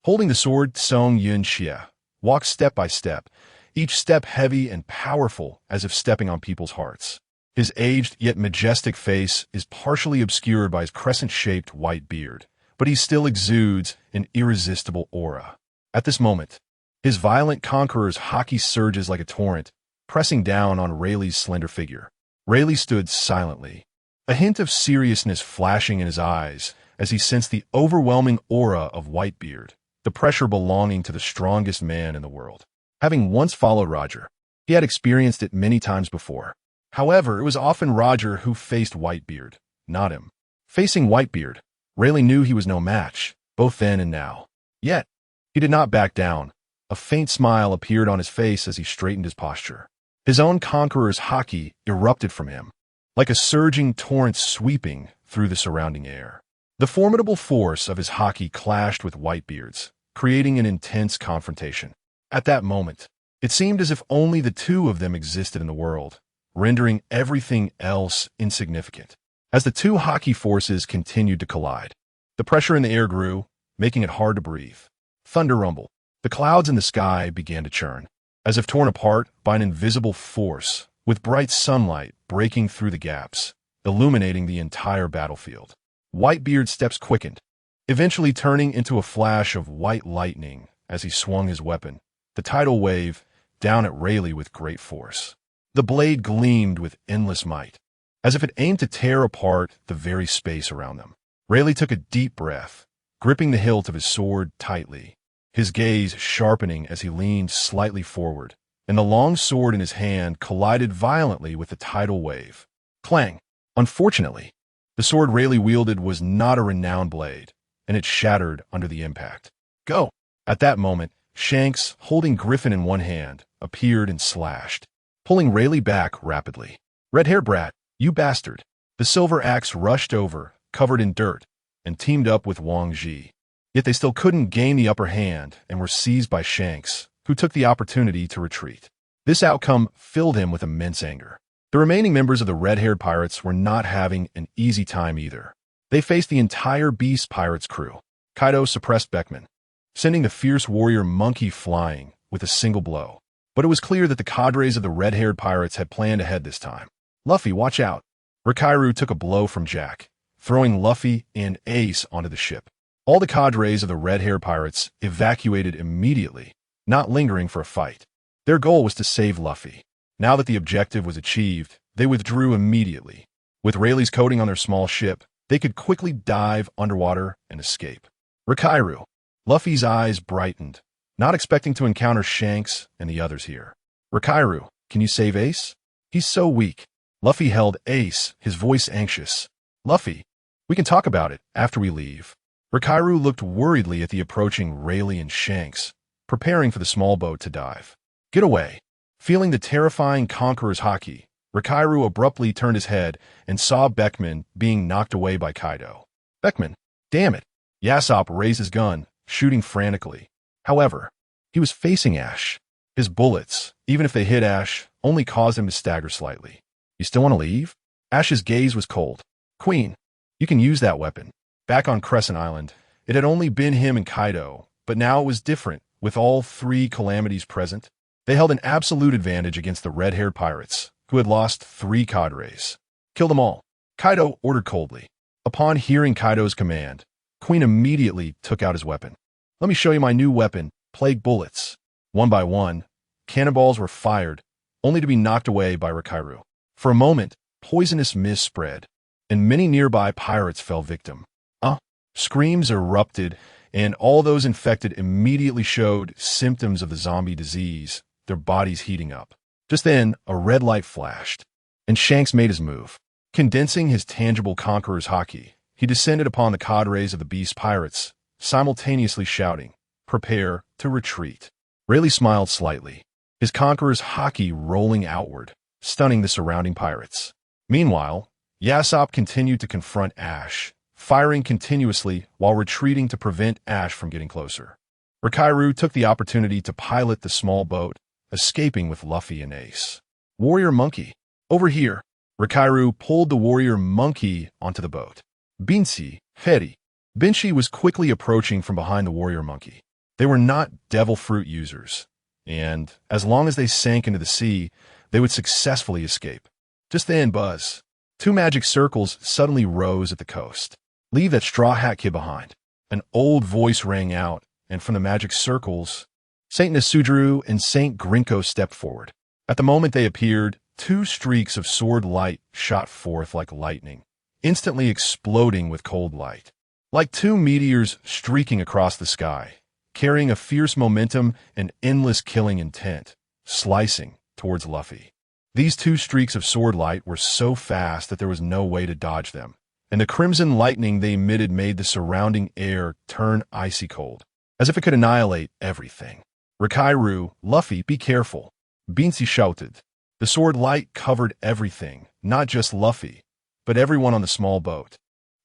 holding the sword, Song Yun Xie, walks step by step, each step heavy and powerful as if stepping on people's hearts. His aged yet majestic face is partially obscured by his crescent-shaped white beard, but he still exudes an irresistible aura. At this moment, his violent conqueror's haki surges like a torrent, pressing down on Rayleigh's slender figure. Rayleigh stood silently, a hint of seriousness flashing in his eyes as he sensed the overwhelming aura of Whitebeard, the pressure belonging to the strongest man in the world. Having once followed Roger, he had experienced it many times before. However, it was often Roger who faced Whitebeard, not him. Facing Whitebeard, Rayleigh knew he was no match, both then and now. Yet, he did not back down. A faint smile appeared on his face as he straightened his posture. His own conqueror's haki erupted from him, like a surging torrent sweeping through the surrounding air. The formidable force of his haki clashed with Whitebeard's, creating an intense confrontation. At that moment, it seemed as if only the two of them existed in the world, rendering everything else insignificant. As the two haki forces continued to collide, the pressure in the air grew, making it hard to breathe. Thunder rumbled. The clouds in the sky began to churn, as if torn apart by an invisible force, with bright sunlight breaking through the gaps, illuminating the entire battlefield. Whitebeard's steps quickened, eventually turning into a flash of white lightning as he swung his weapon, the tidal wave, down at Rayleigh with great force. The blade gleamed with endless might, as if it aimed to tear apart the very space around them. Rayleigh took a deep breath, gripping the hilt of his sword tightly, his gaze sharpening as he leaned slightly forward, and the long sword in his hand collided violently with the tidal wave. Clang! Unfortunately, the sword Rayleigh wielded was not a renowned blade, and it shattered under the impact. Go! At that moment, Shanks, holding Griffin in one hand, appeared and slashed, pulling Rayleigh back rapidly. Red-haired brat, you bastard! The silver axe rushed over, covered in dirt, and teamed up with Wang Ji. Yet they still couldn't gain the upper hand and were seized by Shanks, who took the opportunity to retreat. This outcome filled him with immense anger. The remaining members of the red-haired pirates were not having an easy time either. They faced the entire Beast Pirates crew. Kaido suppressed Beckman, sending the fierce warrior Monkey flying with a single blow. But it was clear that the cadres of the red-haired pirates had planned ahead this time. Luffy, watch out! Rikairu took a blow from Jack, throwing Luffy and Ace onto the ship. All the cadres of the red-haired pirates evacuated immediately, not lingering for a fight. Their goal was to save Luffy. Now that the objective was achieved, they withdrew immediately. With Rayleigh's coating on their small ship, they could quickly dive underwater and escape. Rikairu. Luffy's eyes brightened, not expecting to encounter Shanks and the others here. Rikairu, can you save Ace? He's so weak. Luffy held Ace, his voice anxious. Luffy, we can talk about it after we leave. Rikairu looked worriedly at the approaching Rayleigh and Shanks, preparing for the small boat to dive. Get away. Feeling the terrifying conqueror's haki, Rikairu abruptly turned his head and saw Beckman being knocked away by Kaido. Beckman, damn it. Yasopp raised his gun, shooting frantically. However, he was facing Ash. His bullets, even if they hit Ash, only caused him to stagger slightly. You still want to leave? Ash's gaze was cold. Queen, you can use that weapon. Back on Crescent Island, it had only been him and Kaido, but now it was different, with all three calamities present. They held an absolute advantage against the red-haired pirates, who had lost 3 cadres. Kill them all, Kaido ordered coldly. Upon hearing Kaido's command, Queen immediately took out his weapon. Let me show you my new weapon, Plague Bullets. One by one, cannonballs were fired, only to be knocked away by Rikairu. For a moment, poisonous mist spread, and many nearby pirates fell victim. Screams erupted, and all those infected immediately showed symptoms of the zombie disease, their bodies heating up. Just then, a red light flashed, and Shanks made his move. Condensing his tangible conqueror's haki, he descended upon the cadres of the Beast Pirates, simultaneously shouting, "Prepare to retreat." Rayleigh smiled slightly, his conqueror's haki rolling outward, stunning the surrounding pirates. Meanwhile, Yasopp continued to confront Ash, firing continuously while retreating to prevent Ash from getting closer. Rikairu took the opportunity to pilot the small boat, escaping with Luffy and Ace. Warrior Monkey, over here. Rikairu pulled the warrior monkey onto the boat. Binshi, Heri. Binshi was quickly approaching from behind the warrior monkey. They were not devil fruit users, and as long as they sank into the sea, they would successfully escape. Just then, Buzz. 2 magic circles suddenly rose at the coast. Leave that straw hat kid behind. An old voice rang out, and from the magic circles, Saint Nesujuru and Saint Grinko stepped forward. At the moment they appeared, 2 streaks of sword light shot forth like lightning, instantly exploding with cold light. Like 2 meteors streaking across the sky, carrying a fierce momentum and endless killing intent, slicing towards Luffy. These 2 streaks of sword light were so fast that there was no way to dodge them, and the crimson lightning they emitted made the surrounding air turn icy cold, as if it could annihilate everything. Rikairu, Luffy, be careful. Binshi shouted. The sword light covered everything, not just Luffy, but everyone on the small boat,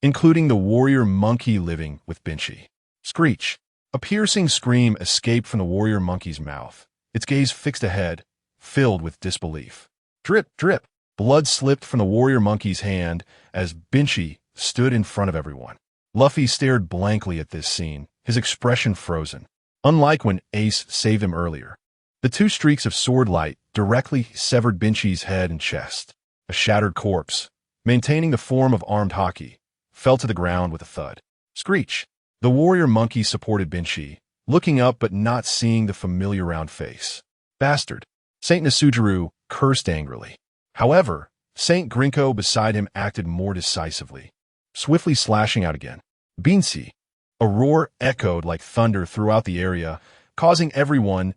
including the warrior monkey living with Binshi. Screech. A piercing scream escaped from the warrior monkey's mouth, its gaze fixed ahead, filled with disbelief. Drip, drip. Blood slipped from the warrior monkey's hand as Binshi stood in front of everyone. Luffy stared blankly at this scene, his expression frozen. Unlike when Ace saved him earlier, the 2 streaks of sword light directly severed Binshi's head and chest. A shattered corpse, maintaining the form of armed Haki, fell to the ground with a thud. Screech. The warrior monkey supported Binshi, looking up but not seeing the familiar round face. Bastard. Saint Nesujuru cursed angrily. However, Saint Grinko beside him acted more decisively, swiftly slashing out again. Binshi. A roar echoed like thunder throughout the area, causing everyone's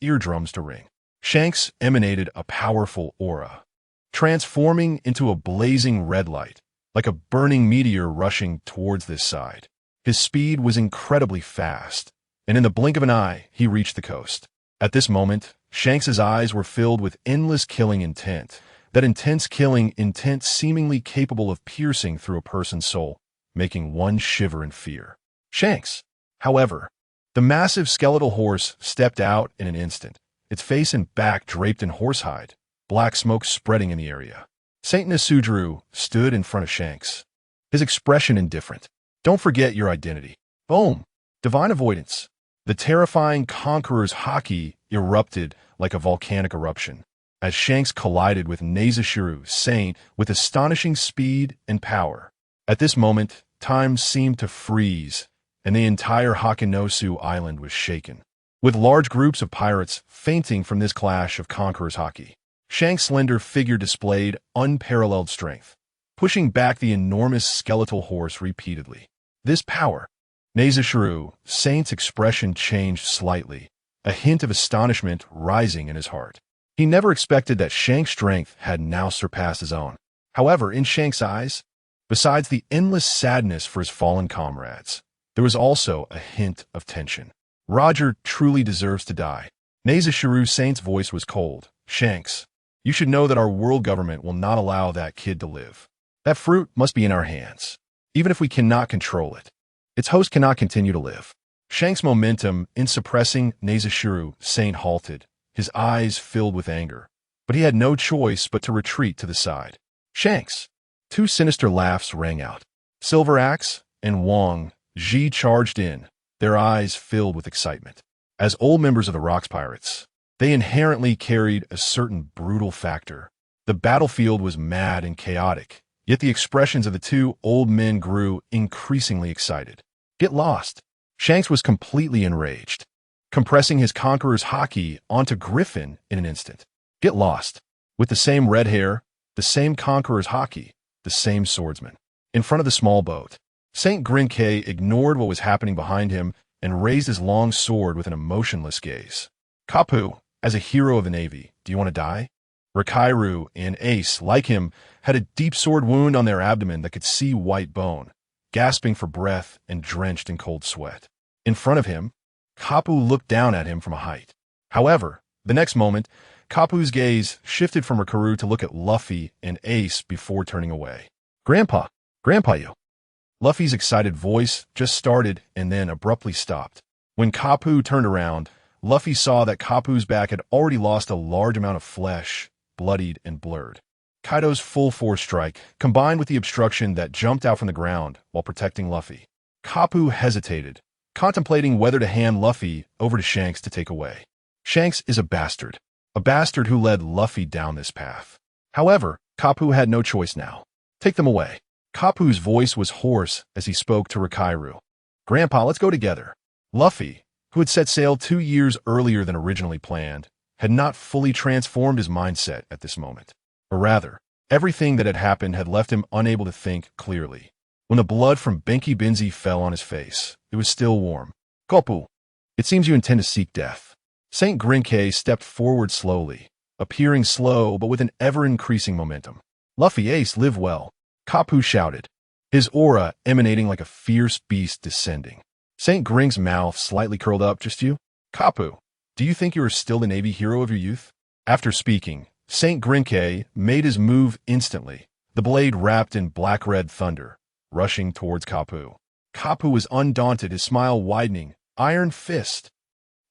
eardrums to ring. Shanks emanated a powerful aura, transforming into a blazing red light, like a burning meteor rushing towards this side. His speed was incredibly fast, and in the blink of an eye, he reached the coast. At this moment, Shanks's eyes were filled with endless killing intent, that intense killing intent seemingly capable of piercing through a person's soul, making one shiver in fear. Shanks, however, the massive skeletal horse stepped out in an instant, its face and back draped in horsehide, black smoke spreading in the area. Saint Nesujuru stood in front of Shanks, his expression indifferent. Don't forget your identity. Boom! Divine avoidance. The terrifying conqueror's Haki erupted like a volcanic eruption, as Shanks collided with Nesujuru Saint with astonishing speed and power. At this moment, time seemed to freeze, and the entire Hakinosu island was shaken, with large groups of pirates fainting from this clash of conqueror's Haki. Shanks' slender figure displayed unparalleled strength, pushing back the enormous skeletal horse repeatedly. This power. Nesujuru Saint's expression changed slightly, a hint of astonishment rising in his heart. He never expected that Shanks' strength had now surpassed his own. However, in Shanks' eyes, besides the endless sadness for his fallen comrades, there was also a hint of tension. Roger truly deserves to die. Nesujuru Saint's voice was cold. Shanks, you should know that our world government will not allow that kid to live. That fruit must be in our hands, even if we cannot control it. Its host cannot continue to live. Shanks' momentum in suppressing Nesujuru Saint halted, his eyes filled with anger, but he had no choice but to retreat to the side. Shanks! 2 sinister laughs rang out. Silver Axe and Wang Ji charged in, their eyes filled with excitement. As old members of the Rocks Pirates, they inherently carried a certain brutal factor. The battlefield was mad and chaotic, yet the expressions of the 2 old men grew increasingly excited. Get lost. Shanks was completely enraged, compressing his conqueror's Haki onto Griffin in an instant. Get lost. With the same red hair, the same conqueror's Haki, the same swordsman. In front of the small boat, Saint Grinke ignored what was happening behind him and raised his long sword with an emotionless gaze. Kapu, as a hero of the Navy, do you want to die? Rikairu and Ace, like him, had a deep sword wound on their abdomen that could see white bone, gasping for breath and drenched in cold sweat. In front of him, Kapu looked down at him from a height. However, the next moment, Kapu's gaze shifted from Rikairu to look at Luffy and Ace before turning away. Grandpa, you. Luffy's excited voice just started and then abruptly stopped. When Kapu turned around, Luffy saw that Kapu's back had already lost a large amount of flesh, bloodied and blurred. Kaido's full-force strike, combined with the obstruction that jumped out from the ground while protecting Luffy. Kapu hesitated, contemplating whether to hand Luffy over to Shanks to take away. Shanks is a bastard who led Luffy down this path. However, Kapu had no choice now. Take them away. Kapu's voice was hoarse as he spoke to Rikairu. Grandpa, let's go together. Luffy, who had set sail 2 years earlier than originally planned, had not fully transformed his mindset at this moment. Or rather, everything that had happened had left him unable to think clearly. When the blood from Benki Benzi fell on his face, it was still warm. Kopu, it seems you intend to seek death. Saint Grinke stepped forward slowly, appearing slow but with an ever-increasing momentum. Luffy Ace, live well. Kapu shouted, his aura emanating like a fierce beast descending. Saint Grink's mouth slightly curled up. Just you? Kapu, do you think you are still the Navy hero of your youth? After speaking, Saint Grinke made his move instantly, the blade wrapped in black-red thunder, rushing towards Kapu. Kapu was undaunted, his smile widening. Iron fist.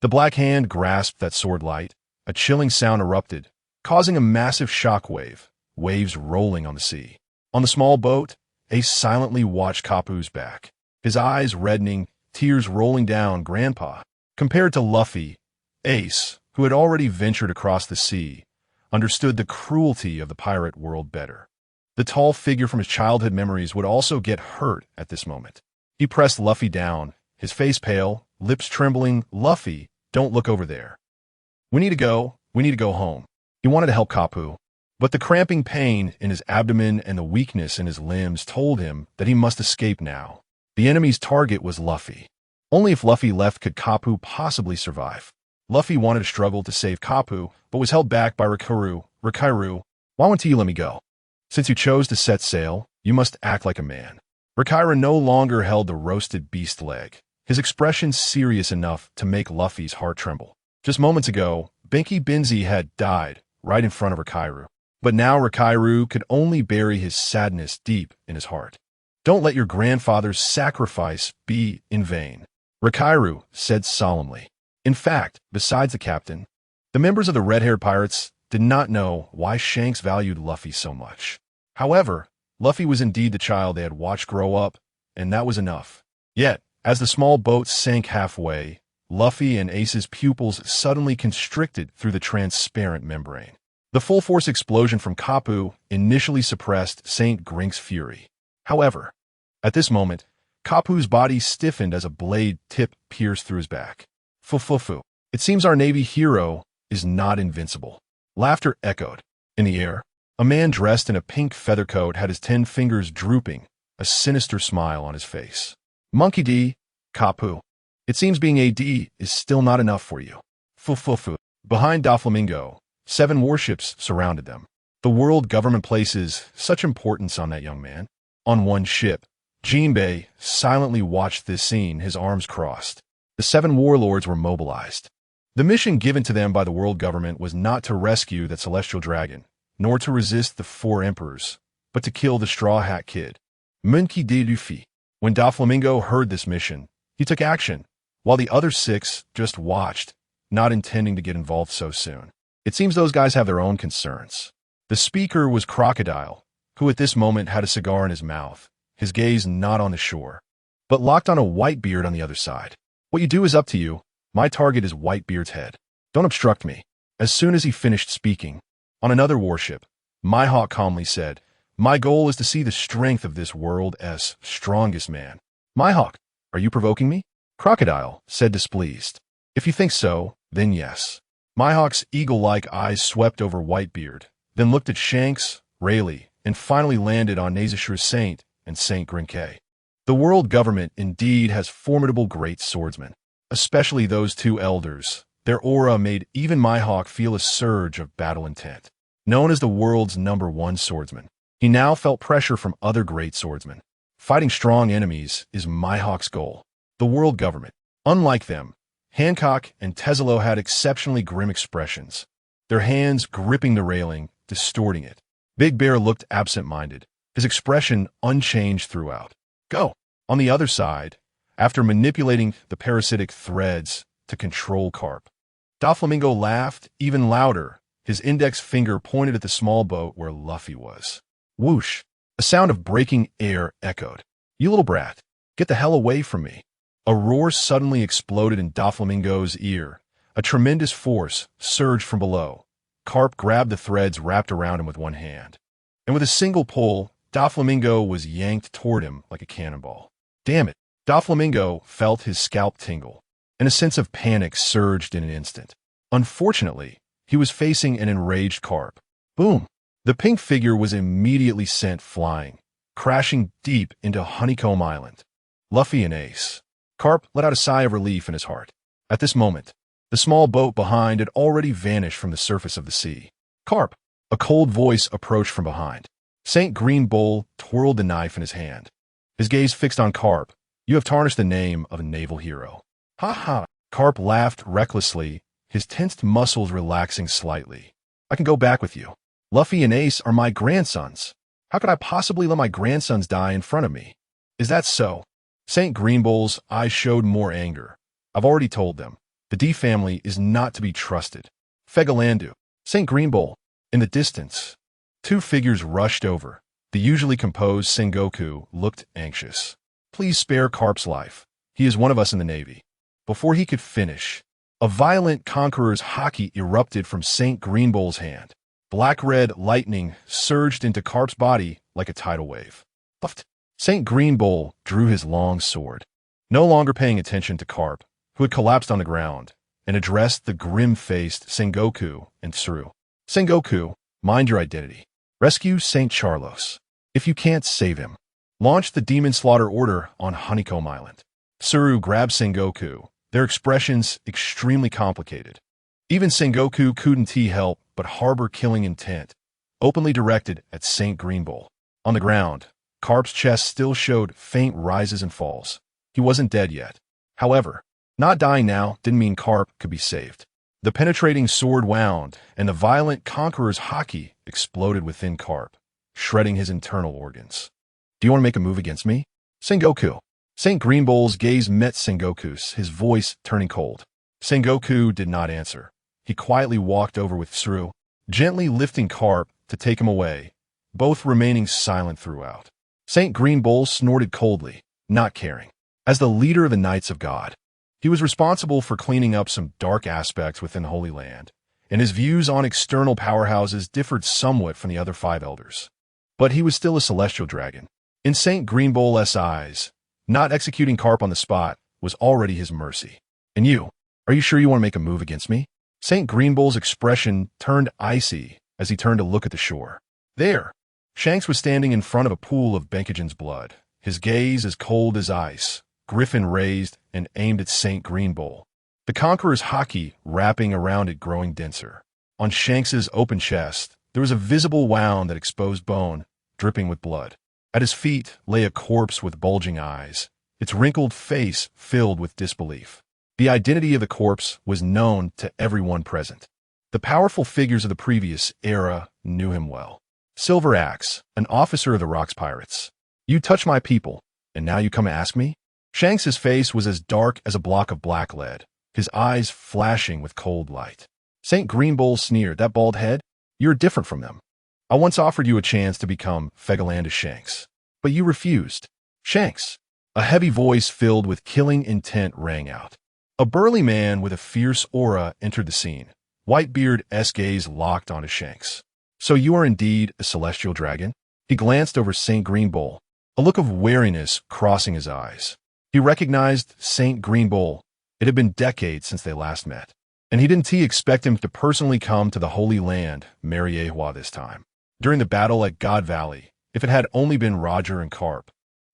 The black hand grasped that sword light. A chilling sound erupted, causing a massive shockwave, waves rolling on the sea. On the small boat, Ace silently watched Kapu's back, his eyes reddening, tears rolling down. Grandpa. Compared to Luffy, Ace, who had already ventured across the sea, understood the cruelty of the pirate world better. The tall figure from his childhood memories would also get hurt at this moment. He pressed Luffy down, his face pale, lips trembling. Luffy, don't look over there. We need to go home. He wanted to help Kapu, but the cramping pain in his abdomen and the weakness in his limbs told him that he must escape now. The enemy's target was Luffy. Only if Luffy left could Kapu possibly survive. Luffy wanted to struggle to save Kapu, but was held back by Rikairu. Why won't you let me go? Since you chose to set sail, you must act like a man. Rikairu no longer held the roasted beast leg, his expression serious enough to make Luffy's heart tremble. Just moments ago, Benki Benzi had died right in front of Rikairu. But now Rikairu could only bury his sadness deep in his heart. Don't let your grandfather's sacrifice be in vain, Rikairu said solemnly. In fact, besides the captain, the members of the red-haired pirates did not know why Shanks valued Luffy so much. However, Luffy was indeed the child they had watched grow up, and that was enough. Yet, as the small boat sank halfway, Luffy and Ace's pupils suddenly constricted through the transparent membrane. The full-force explosion from Kapu initially suppressed Saint Grink's fury. However, at this moment, Kapu's body stiffened as a blade tip pierced through his back. Fufufu. It seems our Navy hero is not invincible. Laughter echoed. In the air, a man dressed in a pink feather coat had his 10 fingers drooping, a sinister smile on his face. Monkey D, Kapu. It seems being AD is still not enough for you. Fufufu. Behind Doflamingo, 7 warships surrounded them. The world government places such importance on that young man. On one ship, Jinbei silently watched this scene, his arms crossed. The 7 warlords were mobilized. The mission given to them by the world government was not to rescue that celestial dragon, nor to resist the 4 emperors, but to kill the Straw Hat Kid. Monkey D. Luffy. When Doflamingo heard this mission, he took action, while the other 6 just watched, not intending to get involved so soon. It seems those guys have their own concerns. The speaker was Crocodile, who at this moment had a cigar in his mouth, his gaze not on the shore, but locked on a Whitebeard on the other side. What you do is up to you. My target is Whitebeard's head. Don't obstruct me. As soon as he finished speaking, on another warship, Mihawk calmly said, my goal is to see the strength of this world's strongest man. Mihawk, are you provoking me? Crocodile said displeased. If you think so, then yes. Mihawk's eagle-like eyes swept over Whitebeard, then looked at Shanks, Rayleigh, and finally landed on Nazashur Saint and Saint Grinke. The world government indeed has formidable great swordsmen, especially those 2 elders. Their aura made even Mihawk feel a surge of battle intent. Known as the world's #1 swordsman, he now felt pressure from other great swordsmen. Fighting strong enemies is Mihawk's goal. The world government, unlike them, Hancock and Teselo had exceptionally grim expressions, their hands gripping the railing, distorting it. Big Bear looked absent-minded, his expression unchanged throughout. Go! On the other side, after manipulating the parasitic threads to control Carp, Doflamingo laughed even louder, His index finger pointed at the small boat where Luffy was. Whoosh! A sound of breaking air echoed. "You little brat! Get the hell away from me!" A roar suddenly exploded in Doflamingo's ear. A tremendous force surged from below. Carp grabbed the threads wrapped around him with one hand. And with a single pull, Doflamingo was yanked toward him like a cannonball. Damn it! Doflamingo felt his scalp tingle, and a sense of panic surged in an instant. Unfortunately, he was facing an enraged Carp. Boom! The pink figure was immediately sent flying, crashing deep into Honeycomb Island. Luffy and Ace. Carp let out a sigh of relief in his heart. At this moment, the small boat behind had already vanished from the surface of the sea. "Carp!" A cold voice approached from behind. St. Green Bull twirled the knife in his hand. His gaze fixed on Carp. "You have tarnished the name of a naval hero." "Ha ha!" Carp laughed recklessly, his tensed muscles relaxing slightly. "I can go back with you. Luffy and Ace are my grandsons. How could I possibly let my grandsons die in front of me?" "Is that so?" St. Green Bull's eyes showed more anger. "I've already told them. The D family is not to be trusted." Fegalandu. St. Green Bull. In the distance, two figures rushed over. The usually composed Sengoku looked anxious. "Please spare Carp's life. He is one of us in the Navy." Before he could finish, a violent conqueror's haki erupted from St. Green Bull's hand. Black-red lightning surged into Carp's body like a tidal wave. Puffed. St. Green Bull drew his long sword, no longer paying attention to Carp, who had collapsed on the ground, and addressed the grim-faced Sengoku and Tsuru. "Sengoku, mind your identity. Rescue St. Charlos. If you can't save him, launch the Demon Slaughter Order on Honeycomb Island." Tsuru grabbed Sengoku, their expressions extremely complicated. Even Sengoku couldn't help but harbor killing intent, openly directed at St. Green Bull. On the ground, Carp's chest still showed faint rises and falls. He wasn't dead yet. However, not dying now didn't mean Carp could be saved. The penetrating sword wound, and the violent conqueror's haki exploded within Carp, shredding his internal organs. "Do you want to make a move against me?" "Sengoku." St. Green Bull's gaze met Sengoku's, his voice turning cold. Sengoku did not answer. He quietly walked over with Tsuru, gently lifting Carp to take him away, both remaining silent throughout. St. Green Bull snorted coldly, not caring. As the leader of the Knights of God, he was responsible for cleaning up some dark aspects within Holy Land, and his views on external powerhouses differed somewhat from the other 5 elders. But he was still a celestial dragon. In St. Green Bull's eyes, not executing Carp on the spot was already his mercy. "And you, are you sure you want to make a move against me?" St. Green Bull's expression turned icy as he turned to look at the shore. There, Shanks was standing in front of a pool of Benkajan's blood, his gaze as cold as ice, griffin raised and aimed at St. Green Bull. The conqueror's haki wrapping around it growing denser. On Shanks's open chest, there was a visible wound that exposed bone, dripping with blood. At his feet lay a corpse with bulging eyes, its wrinkled face filled with disbelief. The identity of the corpse was known to everyone present. The powerful figures of the previous era knew him well. Silver Axe, an officer of the Rocks Pirates. "You touch my people, and now you come to ask me?" Shanks's face was as dark as a block of black lead, his eyes flashing with cold light. St. Green Bull sneered, "That bald head? You're different from them. I once offered you a chance to become Fegalandus Shanks, but you refused." "Shanks!" A heavy voice filled with killing intent rang out. A burly man with a fierce aura entered the scene. Whitebeard's gaze locked onto Shanks. "So you are indeed a celestial dragon?" He glanced over St. Green Bull, a look of wariness crossing his eyes. He recognized St. Green Bull. It had been decades since they last met, and he didn't expect him to personally come to the Holy Land, Mariehua, this time. During the battle at God Valley, if it had only been Roger and Carp,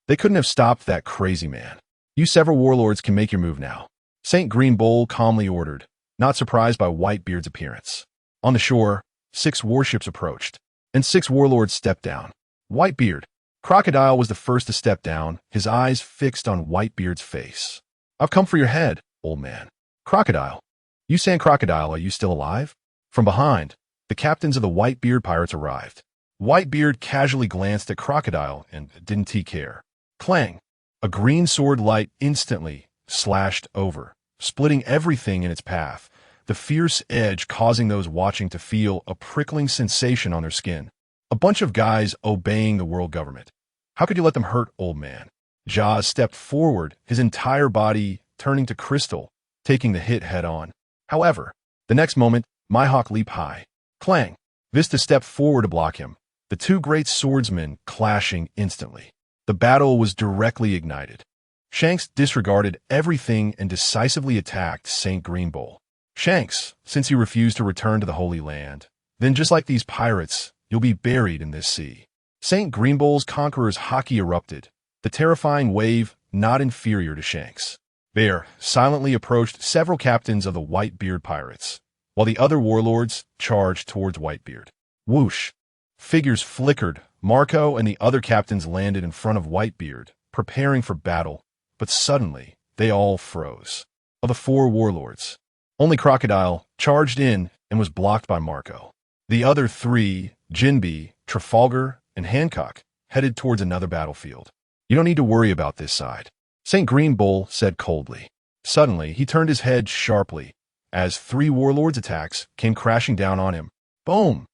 they couldn't have stopped that crazy man. "You several warlords can make your move now," St. Green Bull calmly ordered, not surprised by Whitebeard's appearance. On the shore, 6 warships approached, and 6 warlords stepped down. Whitebeard. Crocodile was the first to step down, his eyes fixed on Whitebeard's face. "I've come for your head, old man." "Crocodile? You saying Crocodile, are you still alive?" From behind, the captains of the Whitebeard pirates arrived. Whitebeard casually glanced at Crocodile and didn't care. Clang! A green sword light instantly slashed over, splitting everything in its path, the fierce edge causing those watching to feel a prickling sensation on their skin. A bunch of guys obeying the world government. How could you let them hurt old man? Jaws stepped forward, his entire body turning to crystal, taking the hit head-on. However, the next moment, Mihawk leaped high. Clang! Vista stepped forward to block him, the two great swordsmen clashing instantly. The battle was directly ignited. Shanks disregarded everything and decisively attacked St. Greenbowl. Shanks, since you refused to return to the Holy Land, then just like these pirates, you'll be buried in this sea. St. Greenbowl's conqueror's haki erupted, the terrifying wave not inferior to Shanks. Bear silently approached several captains of the Whitebeard pirates, while the other warlords charged towards Whitebeard. Whoosh! Figures flickered. Marco and the other captains landed in front of Whitebeard, preparing for battle, but suddenly they all froze. Of the four warlords, only Crocodile charged in and was blocked by Marco. The other three, Jinbe, Trafalgar, and Hancock, headed towards another battlefield. You don't need to worry about this side, St. Greenbowl said coldly. Suddenly, he turned his head sharply as three warlords' attacks came crashing down on him. Boom!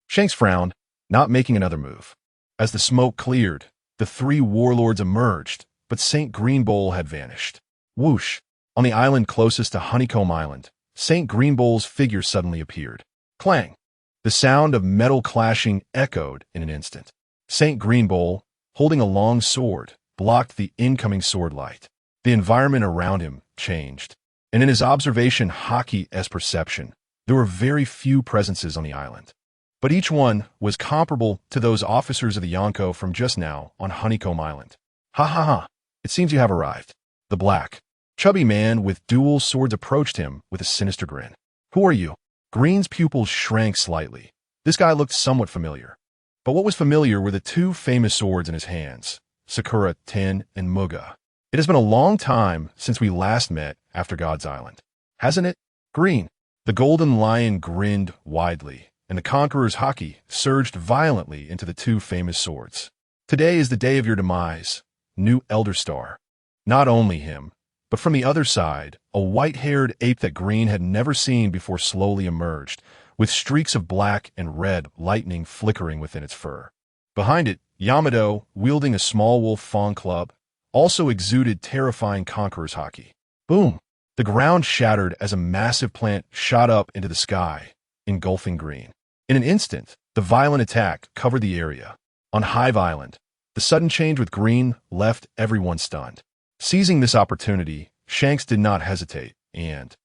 Shanks frowned, not making another move. As the smoke cleared, the three warlords emerged, but St. Greenbowl had vanished. Whoosh! On the island closest to Honeycomb Island, St. Greenbowl's figure suddenly appeared. Clang! The sound of metal clashing echoed in an instant. St. Greenbowl, holding a long sword, blocked the incoming sword light. The environment around him changed, and in his observation haki-esque perception, there were very few presences on the island. But each one was comparable to those officers of the Yonko from just now on Honeycomb Island. Ha ha ha! It seems you have arrived. The black, chubby man with dual swords approached him with a sinister grin. Who are you? Green's pupils shrank slightly. This guy looked somewhat familiar. But what was familiar were the two famous swords in his hands, Sakura Ten and Muga. It has been a long time since we last met after God's Island, hasn't it? Green. The golden lion grinned widely, and the conqueror's haki surged violently into the two famous swords. Today is the day of your demise, new Elder Star. Not only him, but from the other side, a white-haired ape that Green had never seen before slowly emerged, with streaks of black and red lightning flickering within its fur. Behind it, Yamato, wielding a small wolf fawn club, also exuded terrifying conqueror's haki. Boom! The ground shattered as a massive plant shot up into the sky, engulfing Green. In an instant, the violent attack covered the area. On Hive Island, the sudden change with Green left everyone stunned. Seizing this opportunity, Shanks did not hesitate and,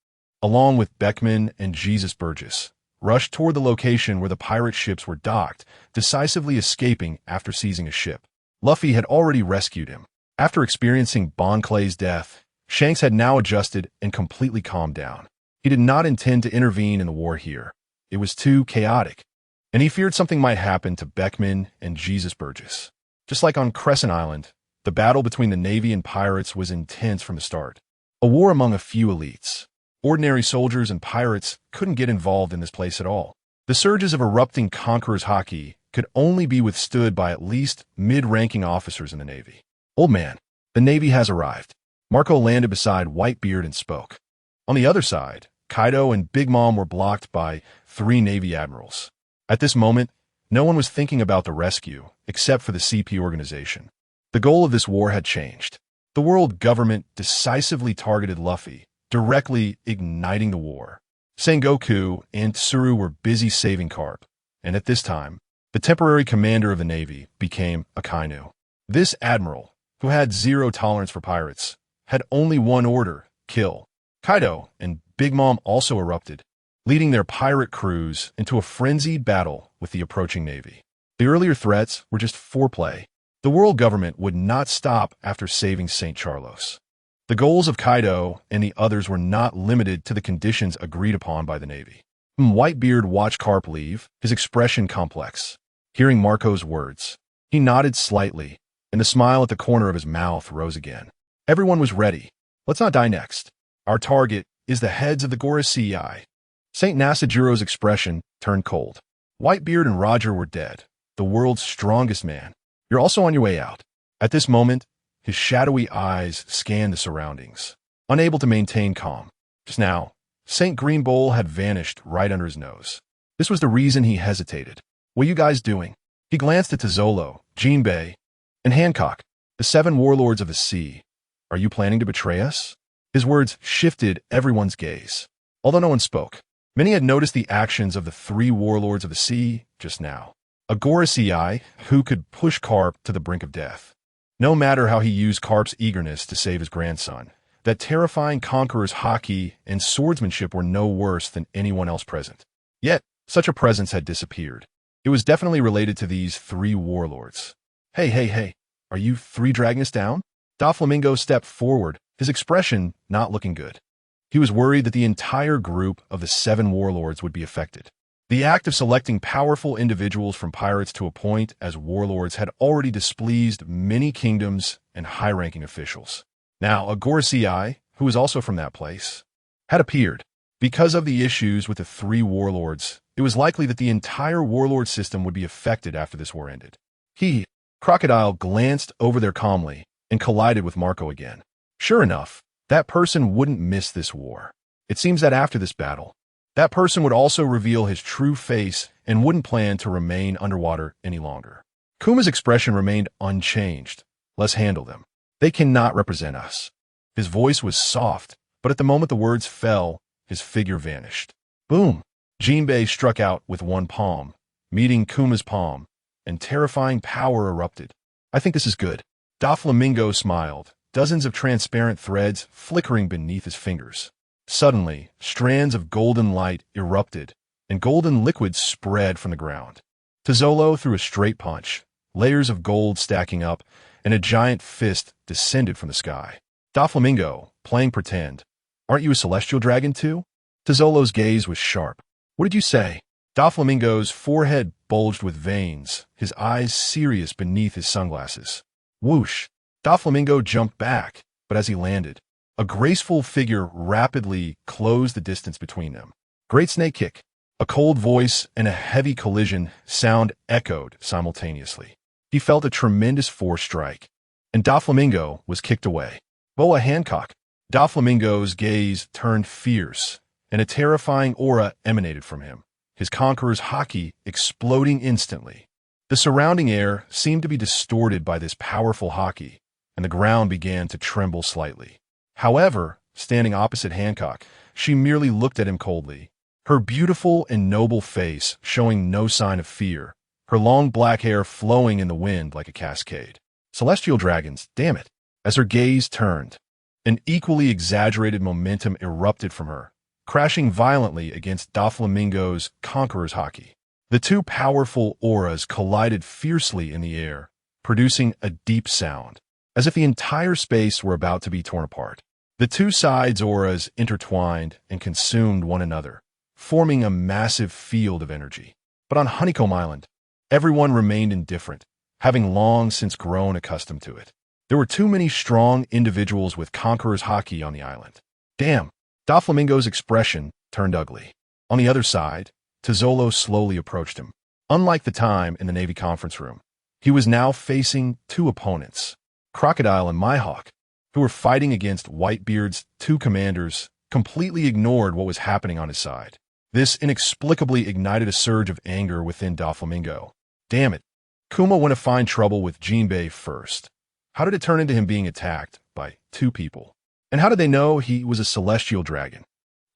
along with Beckman and Jesus Burgess, rushed toward the location where the pirate ships were docked, decisively escaping after seizing a ship. Luffy had already rescued him. After experiencing Bon Clay's death, Shanks had now adjusted and completely calmed down. He did not intend to intervene in the war here. It was too chaotic, and he feared something might happen to Beckman and Jesus Burgess. Just like on Crescent Island, the battle between the Navy and pirates was intense from the start. A war among a few elites. Ordinary soldiers and pirates couldn't get involved in this place at all. The surges of erupting conqueror's haki could only be withstood by at least mid-ranking officers in the Navy. Old man, the Navy has arrived. Marco landed beside Whitebeard and spoke. On the other side, Kaido and Big Mom were blocked by three Navy admirals. At this moment, no one was thinking about the rescue, except for the CP organization. The goal of this war had changed. The world government decisively targeted Luffy, directly igniting the war. Sengoku and Tsuru were busy saving Carp, and at this time, the temporary commander of the Navy became Akainu. This admiral, who had zero tolerance for pirates, had only one order: kill. Kaido and Big Mom also erupted, leading their pirate crews into a frenzied battle with the approaching Navy. The earlier threats were just foreplay. The world government would not stop after saving St. Charlos. The goals of Kaido and the others were not limited to the conditions agreed upon by the Navy. Whitebeard watched Carp leave, his expression complex. Hearing Marco's words, he nodded slightly, and the smile at the corner of his mouth rose again. Everyone was ready. Let's not die next. Our target is the heads of the Gorosei. St. Nasujuro's expression turned cold. Whitebeard and Roger were dead, the world's strongest man. You're also on your way out. At this moment, his shadowy eyes scanned the surroundings, unable to maintain calm. Just now, St. Green Bowl had vanished right under his nose. This was the reason he hesitated. What are you guys doing? He glanced at Tizolo, Jinbei, and Hancock, the 7 warlords of the sea. Are you planning to betray us? His words shifted everyone's gaze. Although no one spoke, many had noticed the actions of the 3 warlords of the sea just now. A Gorosei who could push Carp to the brink of death. No matter how he used Carp's eagerness to save his grandson, that terrifying conqueror's hockey and swordsmanship were no worse than anyone else present. Yet, such a presence had disappeared. It was definitely related to these 3 warlords. Hey, are you 3 dragging us down? Doflamingo stepped forward, his expression not looking good. He was worried that the entire group of the 7 warlords would be affected. The act of selecting powerful individuals from pirates to appoint as warlords had already displeased many kingdoms and high-ranking officials. Now, a Gorosei, who was also from that place, had appeared. Because of the issues with the 3 warlords, it was likely that the entire warlord system would be affected after this war ended. Crocodile glanced over there calmly and collided with Marco again. Sure enough, that person wouldn't miss this war. It seems that after this battle, that person would also reveal his true face and wouldn't plan to remain underwater any longer. Kuma's expression remained unchanged. Let's handle them. They cannot represent us. His voice was soft, but at the moment the words fell, his figure vanished. Boom! Jinbei struck out with one palm, meeting Kuma's palm, and terrifying power erupted. I think this is good. Doflamingo smiled, dozens of transparent threads flickering beneath his fingers. Suddenly, strands of golden light erupted, and golden liquid spread from the ground. Tizolo threw a straight punch, layers of gold stacking up, and a giant fist descended from the sky. Doflamingo, playing pretend. Aren't you a celestial dragon too? Tizolo's gaze was sharp. What did you say? Doflamingo's forehead bulged with veins, his eyes serious beneath his sunglasses. Whoosh! Doflamingo jumped back, but as he landed, a graceful figure rapidly closed the distance between them. Great snake kick. A cold voice and a heavy collision sound echoed simultaneously. He felt a tremendous force strike, and Doflamingo was kicked away. Boa Hancock. Doflamingo's gaze turned fierce, and a terrifying aura emanated from him, his conqueror's hockey exploding instantly. The surrounding air seemed to be distorted by this powerful hockey, and the ground began to tremble slightly. However, standing opposite Hancock, she merely looked at him coldly, her beautiful and noble face showing no sign of fear, her long black hair flowing in the wind like a cascade. Celestial dragons, damn it! As her gaze turned, an equally exaggerated momentum erupted from her, crashing violently against Doflamingo's conqueror's hockey. The 2 powerful auras collided fiercely in the air, producing a deep sound, as if the entire space were about to be torn apart. The 2 sides' auras intertwined and consumed one another, forming a massive field of energy. But on Honeycomb Island, everyone remained indifferent, having long since grown accustomed to it. There were too many strong individuals with conqueror's hockey on the island. Damn! Doflamingo's expression turned ugly. On the other side, Tizolo slowly approached him. Unlike the time in the Navy conference room, he was now facing 2 opponents, Crocodile and Mihawk, who were fighting against Whitebeard's 2 commanders, completely ignored what was happening on his side. This inexplicably ignited a surge of anger within Doflamingo. Damn it! Kuma went to find trouble with Jinbei first. How did it turn into him being attacked by 2 people? And how did they know he was a celestial dragon?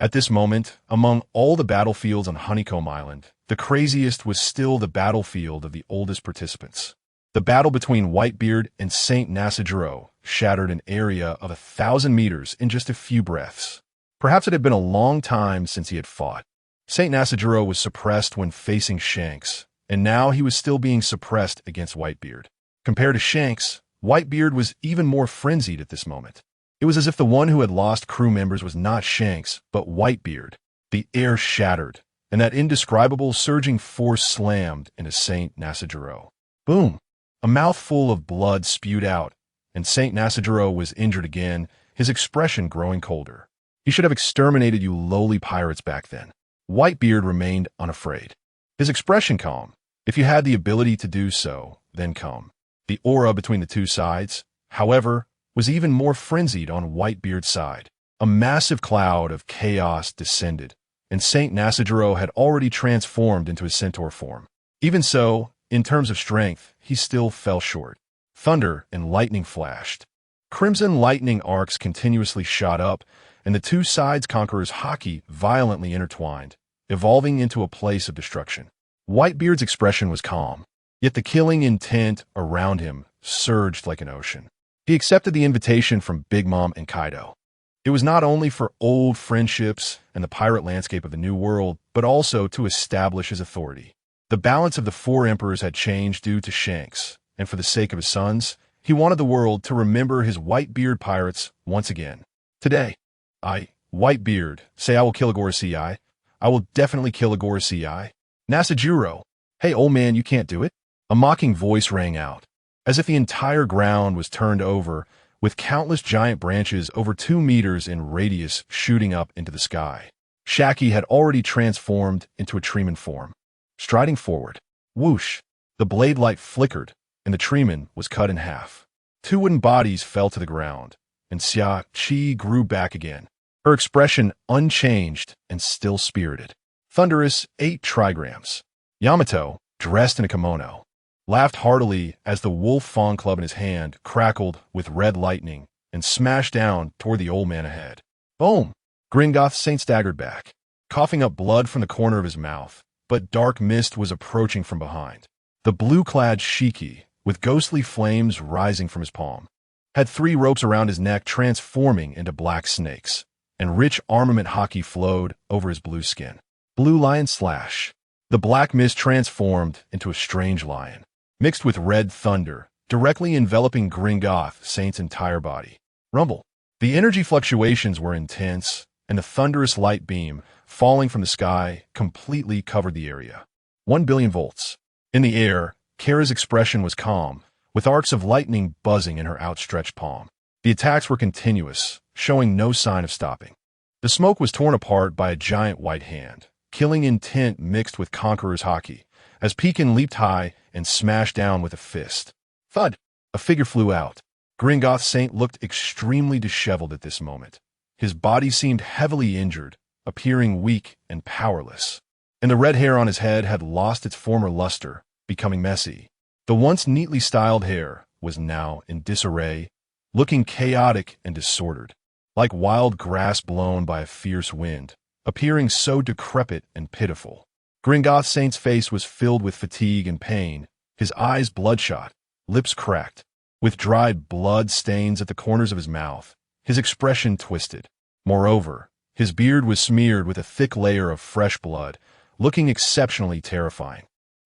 At this moment, among all the battlefields on Honeycomb Island, the craziest was still the battlefield of the oldest participants. The battle between Whitebeard and Saint Nasajiro shattered an area of 1,000 meters in just a few breaths. Perhaps it had been a long time since he had fought. Saint Nasajiro was suppressed when facing Shanks, and now he was still being suppressed against Whitebeard. Compared to Shanks, Whitebeard was even more frenzied at this moment. It was as if the one who had lost crew members was not Shanks, but Whitebeard. The air shattered, and that indescribable surging force slammed into Saint Nasajiro. Boom! A mouthful of blood spewed out, and Saint Nasajiro was injured again, his expression growing colder. He should have exterminated you lowly pirates back then. Whitebeard remained unafraid, his expression calm. If you had the ability to do so, then come. The aura between the 2 sides, however, was even more frenzied on Whitebeard's side. A massive cloud of chaos descended, and Saint Nasajiro had already transformed into his centaur form. Even so, in terms of strength, he still fell short. Thunder and lightning flashed. Crimson lightning arcs continuously shot up, and the two sides conquerors' hockey violently intertwined, evolving into a place of destruction. Whitebeard's expression was calm, yet the killing intent around him surged like an ocean. He accepted the invitation from Big Mom and Kaido. It was not only for old friendships and the pirate landscape of the New World, but also to establish his authority. The balance of the four emperors had changed due to Shanks, and for the sake of his sons, he wanted the world to remember his Whitebeard pirates once again. Today, Whitebeard, say I will kill Agora Ci. I will definitely kill Agora Ci. Nasajiro, hey old man, you can't do it? A mocking voice rang out, as if the entire ground was turned over, with countless giant branches over 2 meters in radius shooting up into the sky. Shaki had already transformed into a treeman form. Striding forward, whoosh, the blade light flickered, and the treeman was cut in half. 2 wooden bodies fell to the ground, and Xia Qi grew back again, her expression unchanged and still spirited. Thunderous 8 trigrams. Yamato, dressed in a kimono, laughed heartily as the wolf fawn club in his hand crackled with red lightning and smashed down toward the old man ahead. Boom! Gringoth Saint staggered back, coughing up blood from the corner of his mouth, but dark mist was approaching from behind. The blue-clad Shiki, with ghostly flames rising from his palm, had 3 ropes around his neck transforming into black snakes, and rich armament hockey flowed over his blue skin. Blue lion slash. The black mist transformed into a strange lion, mixed with red thunder, directly enveloping Gringoth Saint's entire body. Rumble. The energy fluctuations were intense, and the thunderous light beam, falling from the sky, completely covered the area. 1 billion volts. In the air, Kara's expression was calm, with arcs of lightning buzzing in her outstretched palm. The attacks were continuous, showing no sign of stopping. The smoke was torn apart by a giant white hand, killing intent mixed with Conqueror's hockey, as Pekin leaped high and smashed down with a fist. Thud! A figure flew out. Gringoth Saint looked extremely disheveled at this moment. His body seemed heavily injured, appearing weak and powerless, and the red hair on his head had lost its former luster, becoming messy. The once neatly styled hair was now in disarray, looking chaotic and disordered, like wild grass blown by a fierce wind, appearing so decrepit and pitiful. Gringoth Saint's face was filled with fatigue and pain, his eyes bloodshot, lips cracked, with dried blood stains at the corners of his mouth, his expression twisted. Moreover, his beard was smeared with a thick layer of fresh blood, looking exceptionally terrifying.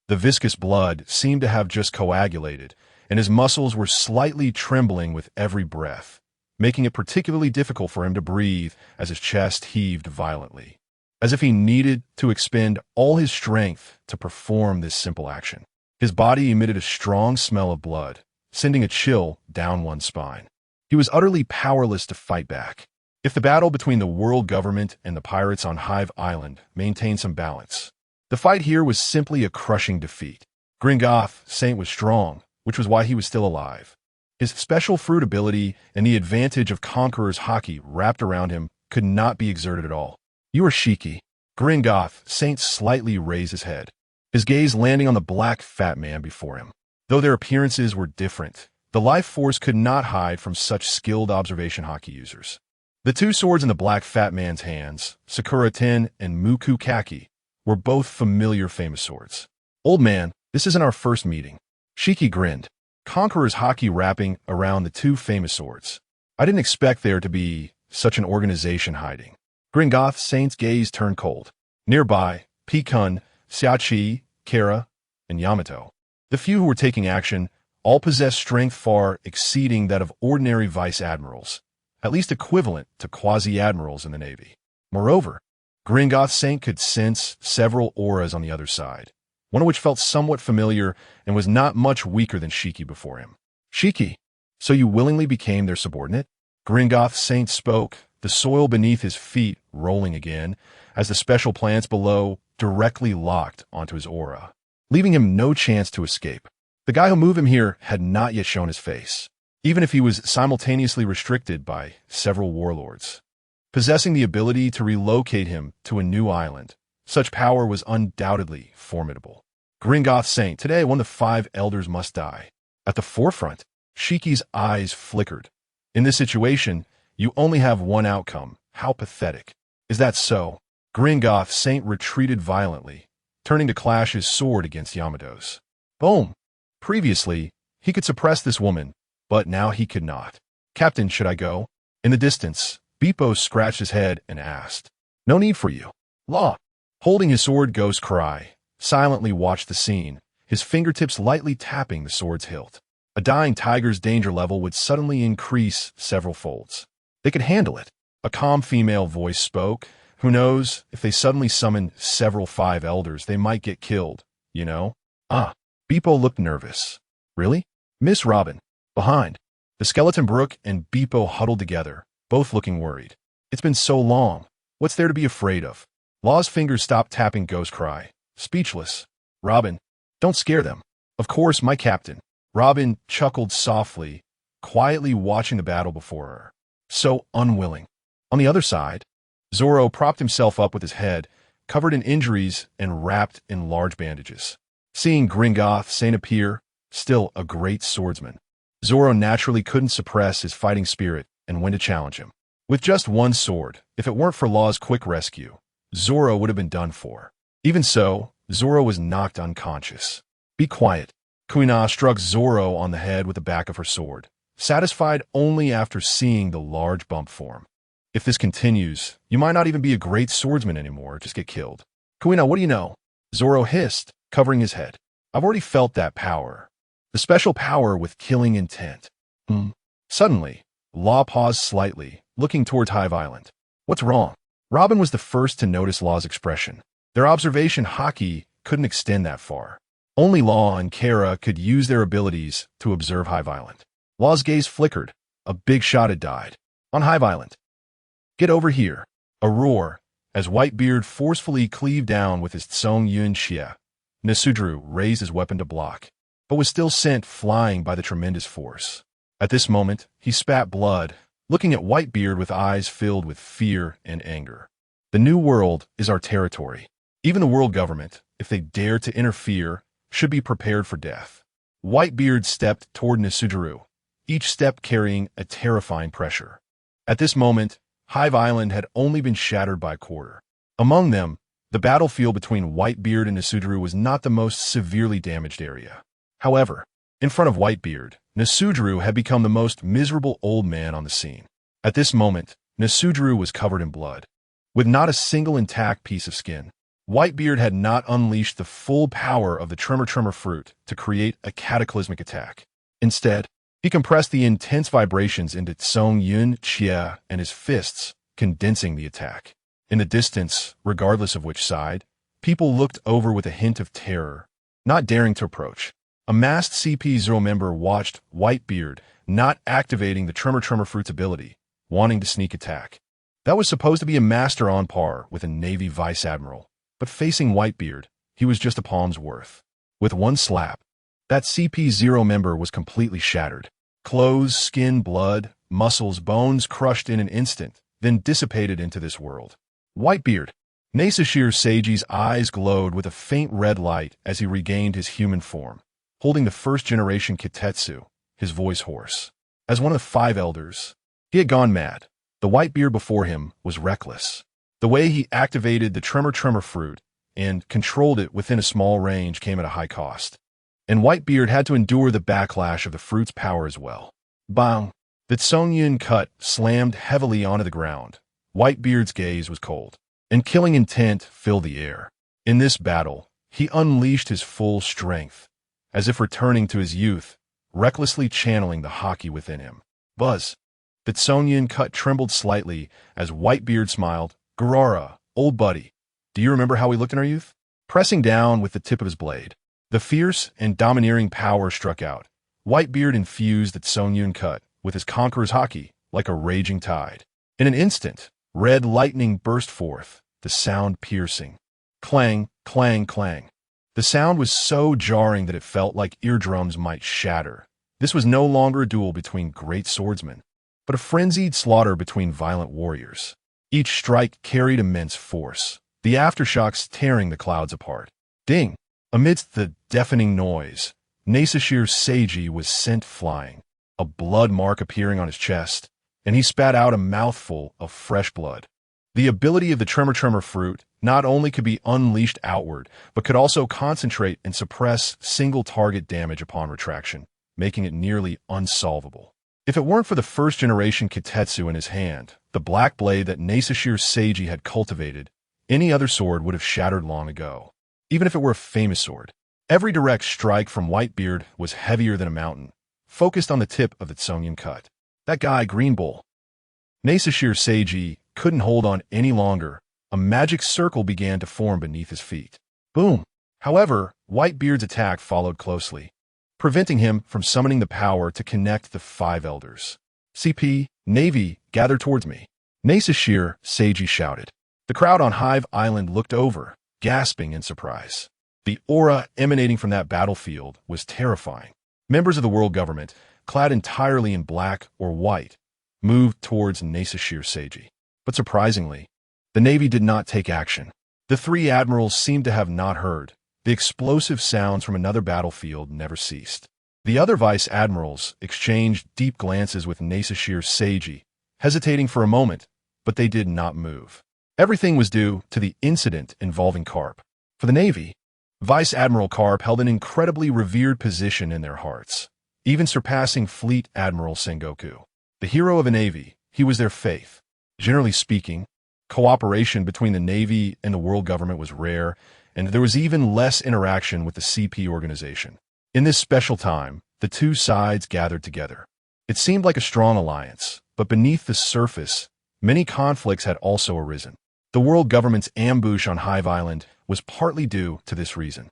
The viscous blood seemed to have just coagulated, and his muscles were slightly trembling with every breath, making it particularly difficult for him to breathe as his chest heaved violently, as if he needed to expend all his strength to perform this simple action. His body emitted a strong smell of blood, sending a chill down one's spine. He was utterly powerless to fight back. If the battle between the world government and the pirates on Hive Island maintained some balance, the fight here was simply a crushing defeat. Gringoth Saint was strong, which was why he was still alive. His special fruit ability and the advantage of Conqueror's hockey wrapped around him could not be exerted at all. You are Shiki. Gringoth Saint slightly raised his head, his gaze landing on the black fat man before him. Though their appearances were different, the life force could not hide from such skilled observation hockey users. The 2 swords in the black fat man's hands, Sakura Ten and Muku Kaki, were both familiar famous swords. Old man, this isn't our first meeting. Shiki grinned, Conqueror's hockey wrapping around the 2 famous swords. I didn't expect there to be such an organization hiding. Gringoth Saint's gaze turned cold. Nearby, Pekin, Xiachi, Kara, and Yamato, the few who were taking action, all possessed strength far exceeding that of ordinary vice admirals, at least equivalent to quasi-admirals in the Navy. Moreover, Gringoth Saint could sense several auras on the other side, one of which felt somewhat familiar and was not much weaker than Shiki before him. Shiki, so you willingly became their subordinate? Gringoth Saint spoke, the soil beneath his feet rolling again, as the special plants below directly locked onto his aura, leaving him no chance to escape. The guy who moved him here had not yet shown his face, even if he was simultaneously restricted by several warlords. possessing the ability to relocate him to a new island. Such power was undoubtedly formidable. Gringoth Saint, today one of the 5 elders must die. At the forefront, Shiki's eyes flickered. In this situation, you only have one outcome. How pathetic. Is that so? Gringoth Saint retreated violently, turning to clash his sword against Yamado's. Boom! Previously, he could suppress this woman, but now he could not. Captain, should I go? In the distance, Beepo scratched his head and asked. No need for you. Law. Holding his sword, Ghost Cry silently watched the scene, his fingertips lightly tapping the sword's hilt. A dying tiger's danger level would suddenly increase several folds. They could handle it. A calm female voice spoke. Who knows, if they suddenly summon several 5 elders, they might get killed, you know? Beepo looked nervous. Really? Miss Robin. Behind. The skeleton Brook and Beepo huddled together, both looking worried. It's been so long. What's there to be afraid of? Law's fingers stopped tapping Ghost Cry. Speechless. Robin, don't scare them. Of course, my captain. Robin chuckled softly, quietly watching the battle before her. So unwilling. On the other side, Zoro propped himself up with his head, covered in injuries and wrapped in large bandages. Seeing Gringoth Saint appear, still a great swordsman, Zoro naturally couldn't suppress his fighting spirit and went to challenge him. With just one sword, if it weren't for Law's quick rescue, Zoro would have been done for. Even so, Zoro was knocked unconscious. Be quiet. Kuina struck Zoro on the head with the back of her sword, satisfied only after seeing the large bump form. If this continues, you might not even be a great swordsman anymore, just get killed. Kuina, what do you know? Zoro hissed, covering his head. I've already felt that power. The special power with killing intent. Suddenly, Law paused slightly, looking towards Hive Island. What's wrong? Robin was the first to notice Law's expression. Their observation haki couldn't extend that far. Only Law and Kara could use their abilities to observe Hive Island. Law's gaze flickered. A big shot had died. On Hive Island. Get over here. A roar, as Whitebeard forcefully cleaved down with his Tsong Yun Xia. Nesudru raised his weapon to block, but was still sent flying by the tremendous force. At this moment, he spat blood, looking at Whitebeard with eyes filled with fear and anger. The New World is our territory. Even the world government, if they dare to interfere, should be prepared for death. Whitebeard stepped toward Nesudru, each step carrying a terrifying pressure. At this moment, Hive Island had only been shattered by a quarter. Among them, the battlefield between Whitebeard and Nesudru was not the most severely damaged area. However, in front of Whitebeard, Nesudru had become the most miserable old man on the scene. At this moment, Nesudru was covered in blood. With not a single intact piece of skin, Whitebeard had not unleashed the full power of the Tremor fruit to create a cataclysmic attack. Instead, he compressed the intense vibrations into Tsong Yun Xia and his fists, condensing the attack. In the distance, regardless of which side, people looked over with a hint of terror, not daring to approach. A masked CP0 member watched Whitebeard not activating the Tremor fruit's ability, wanting to sneak attack. That was supposed to be a master on par with a Navy Vice Admiral, but facing Whitebeard, he was just a palm's worth. With one slap, that CP0 member was completely shattered. Clothes, skin, blood, muscles, bones crushed in an instant, then dissipated into this world. Whitebeard. Nasashir Seiji's eyes glowed with a faint red light as he regained his human form, holding the first-generation Kitetsu, his voice hoarse. As one of the 5 elders, he had gone mad. The Whitebeard before him was reckless. The way he activated the Tremor fruit and controlled it within a small range came at a high cost. And Whitebeard had to endure the backlash of the fruit's power as well. Bang! The Tsongyun cut slammed heavily onto the ground. Whitebeard's gaze was cold, and killing intent filled the air. In this battle, he unleashed his full strength, as if returning to his youth, recklessly channeling the haki within him. Buzz! The Tsongyun cut trembled slightly as Whitebeard smiled. Garara, old buddy, do you remember how we looked in our youth? Pressing down with the tip of his blade, the fierce and domineering power struck out. Whitebeard infused the Tsongyun cut with his conqueror's haki like a raging tide. In an instant, red lightning burst forth, the sound piercing. Clang, clang, clang. The sound was so jarring that it felt like eardrums might shatter. This was no longer a duel between great swordsmen, but a frenzied slaughter between violent warriors. Each strike carried immense force, the aftershocks tearing the clouds apart. Ding! Amidst the deafening noise, Nasashir Seiji was sent flying, a blood mark appearing on his chest, and he spat out a mouthful of fresh blood. The ability of the Tremor fruit not only could be unleashed outward, but could also concentrate and suppress single-target damage upon retraction, making it nearly unsolvable. If it weren't for the first-generation Kitetsu in his hand, the black blade that Nasashir Seiji had cultivated, any other sword would have shattered long ago. Even if it were a famous sword, every direct strike from Whitebeard was heavier than a mountain, focused on the tip of the Tsongyun cut. That guy, Green Bull. Nasashir Seiji couldn't hold on any longer. A magic circle began to form beneath his feet. Boom! However, Whitebeard's attack followed closely, preventing him from summoning the power to connect the five elders. CP, Navy, gather towards me. Nasashir Seiji shouted. The crowd on Hive Island looked over, gasping in surprise. The aura emanating from that battlefield was terrifying. Members of the world government, clad entirely in black or white, moved towards Nasashir Seiji. But surprisingly, the Navy did not take action. The three admirals seemed to have not heard. The explosive sounds from another battlefield never ceased. The other vice admirals exchanged deep glances with Nasashir Seiji, hesitating for a moment, but they did not move. Everything was due to the incident involving Karp. For the Navy, Vice Admiral Karp held an incredibly revered position in their hearts, even surpassing Fleet Admiral Sengoku. The hero of a Navy, he was their faith. Generally speaking, cooperation between the Navy and the world government was rare, and there was even less interaction with the CP organization. In this special time, the two sides gathered together. It seemed like a strong alliance, but beneath the surface, many conflicts had also arisen. The world government's ambush on Hive Island was partly due to this reason.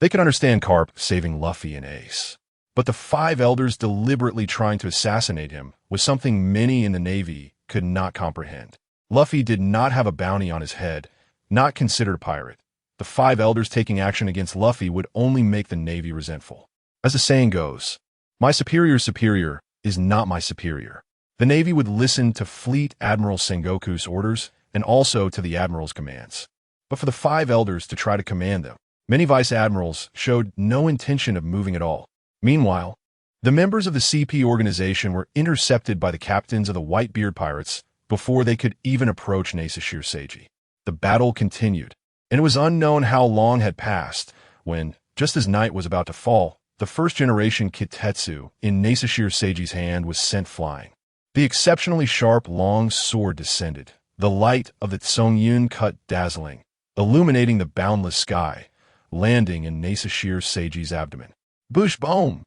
They could understand Karp saving Luffy and Ace, but the five elders deliberately trying to assassinate him was something many in the Navy could not comprehend. Luffy did not have a bounty on his head, not considered a pirate. The five elders taking action against Luffy would only make the Navy resentful. As the saying goes, my superior's superior is not my superior. The Navy would listen to Fleet Admiral Sengoku's orders and also to the Admiral's commands. But for the five elders to try to command them, many vice admirals showed no intention of moving at all. Meanwhile, the members of the CP organization were intercepted by the captains of the Whitebeard pirates before they could even approach Nasashir Seiji. The battle continued, and it was unknown how long had passed when, just as night was about to fall, the first-generation Kitetsu in Nasashir Seiji's hand was sent flying. The exceptionally sharp, long sword descended, the light of the Tsongyun cut dazzling, illuminating the boundless sky, landing in Nasashir Seiji's abdomen. Bush boom!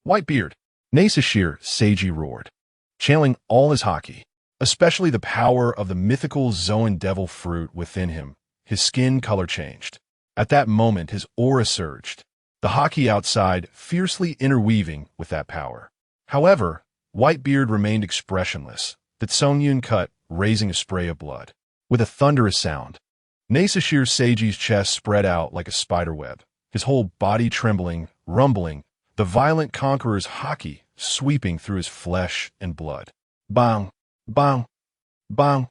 Whitebeard! Nasashir Seiji roared, channeling all his haki, especially the power of the mythical Zoan devil fruit within him. His skin color changed. At that moment, his aura surged, the haki outside fiercely interweaving with that power. However, Whitebeard remained expressionless, the Tsongyun cut raising a spray of blood. With a thunderous sound, Nasashir Seiji's chest spread out like a spiderweb, his whole body trembling, rumbling, the violent conqueror's haki sweeping through his flesh and blood. Bang! Bang! Bang!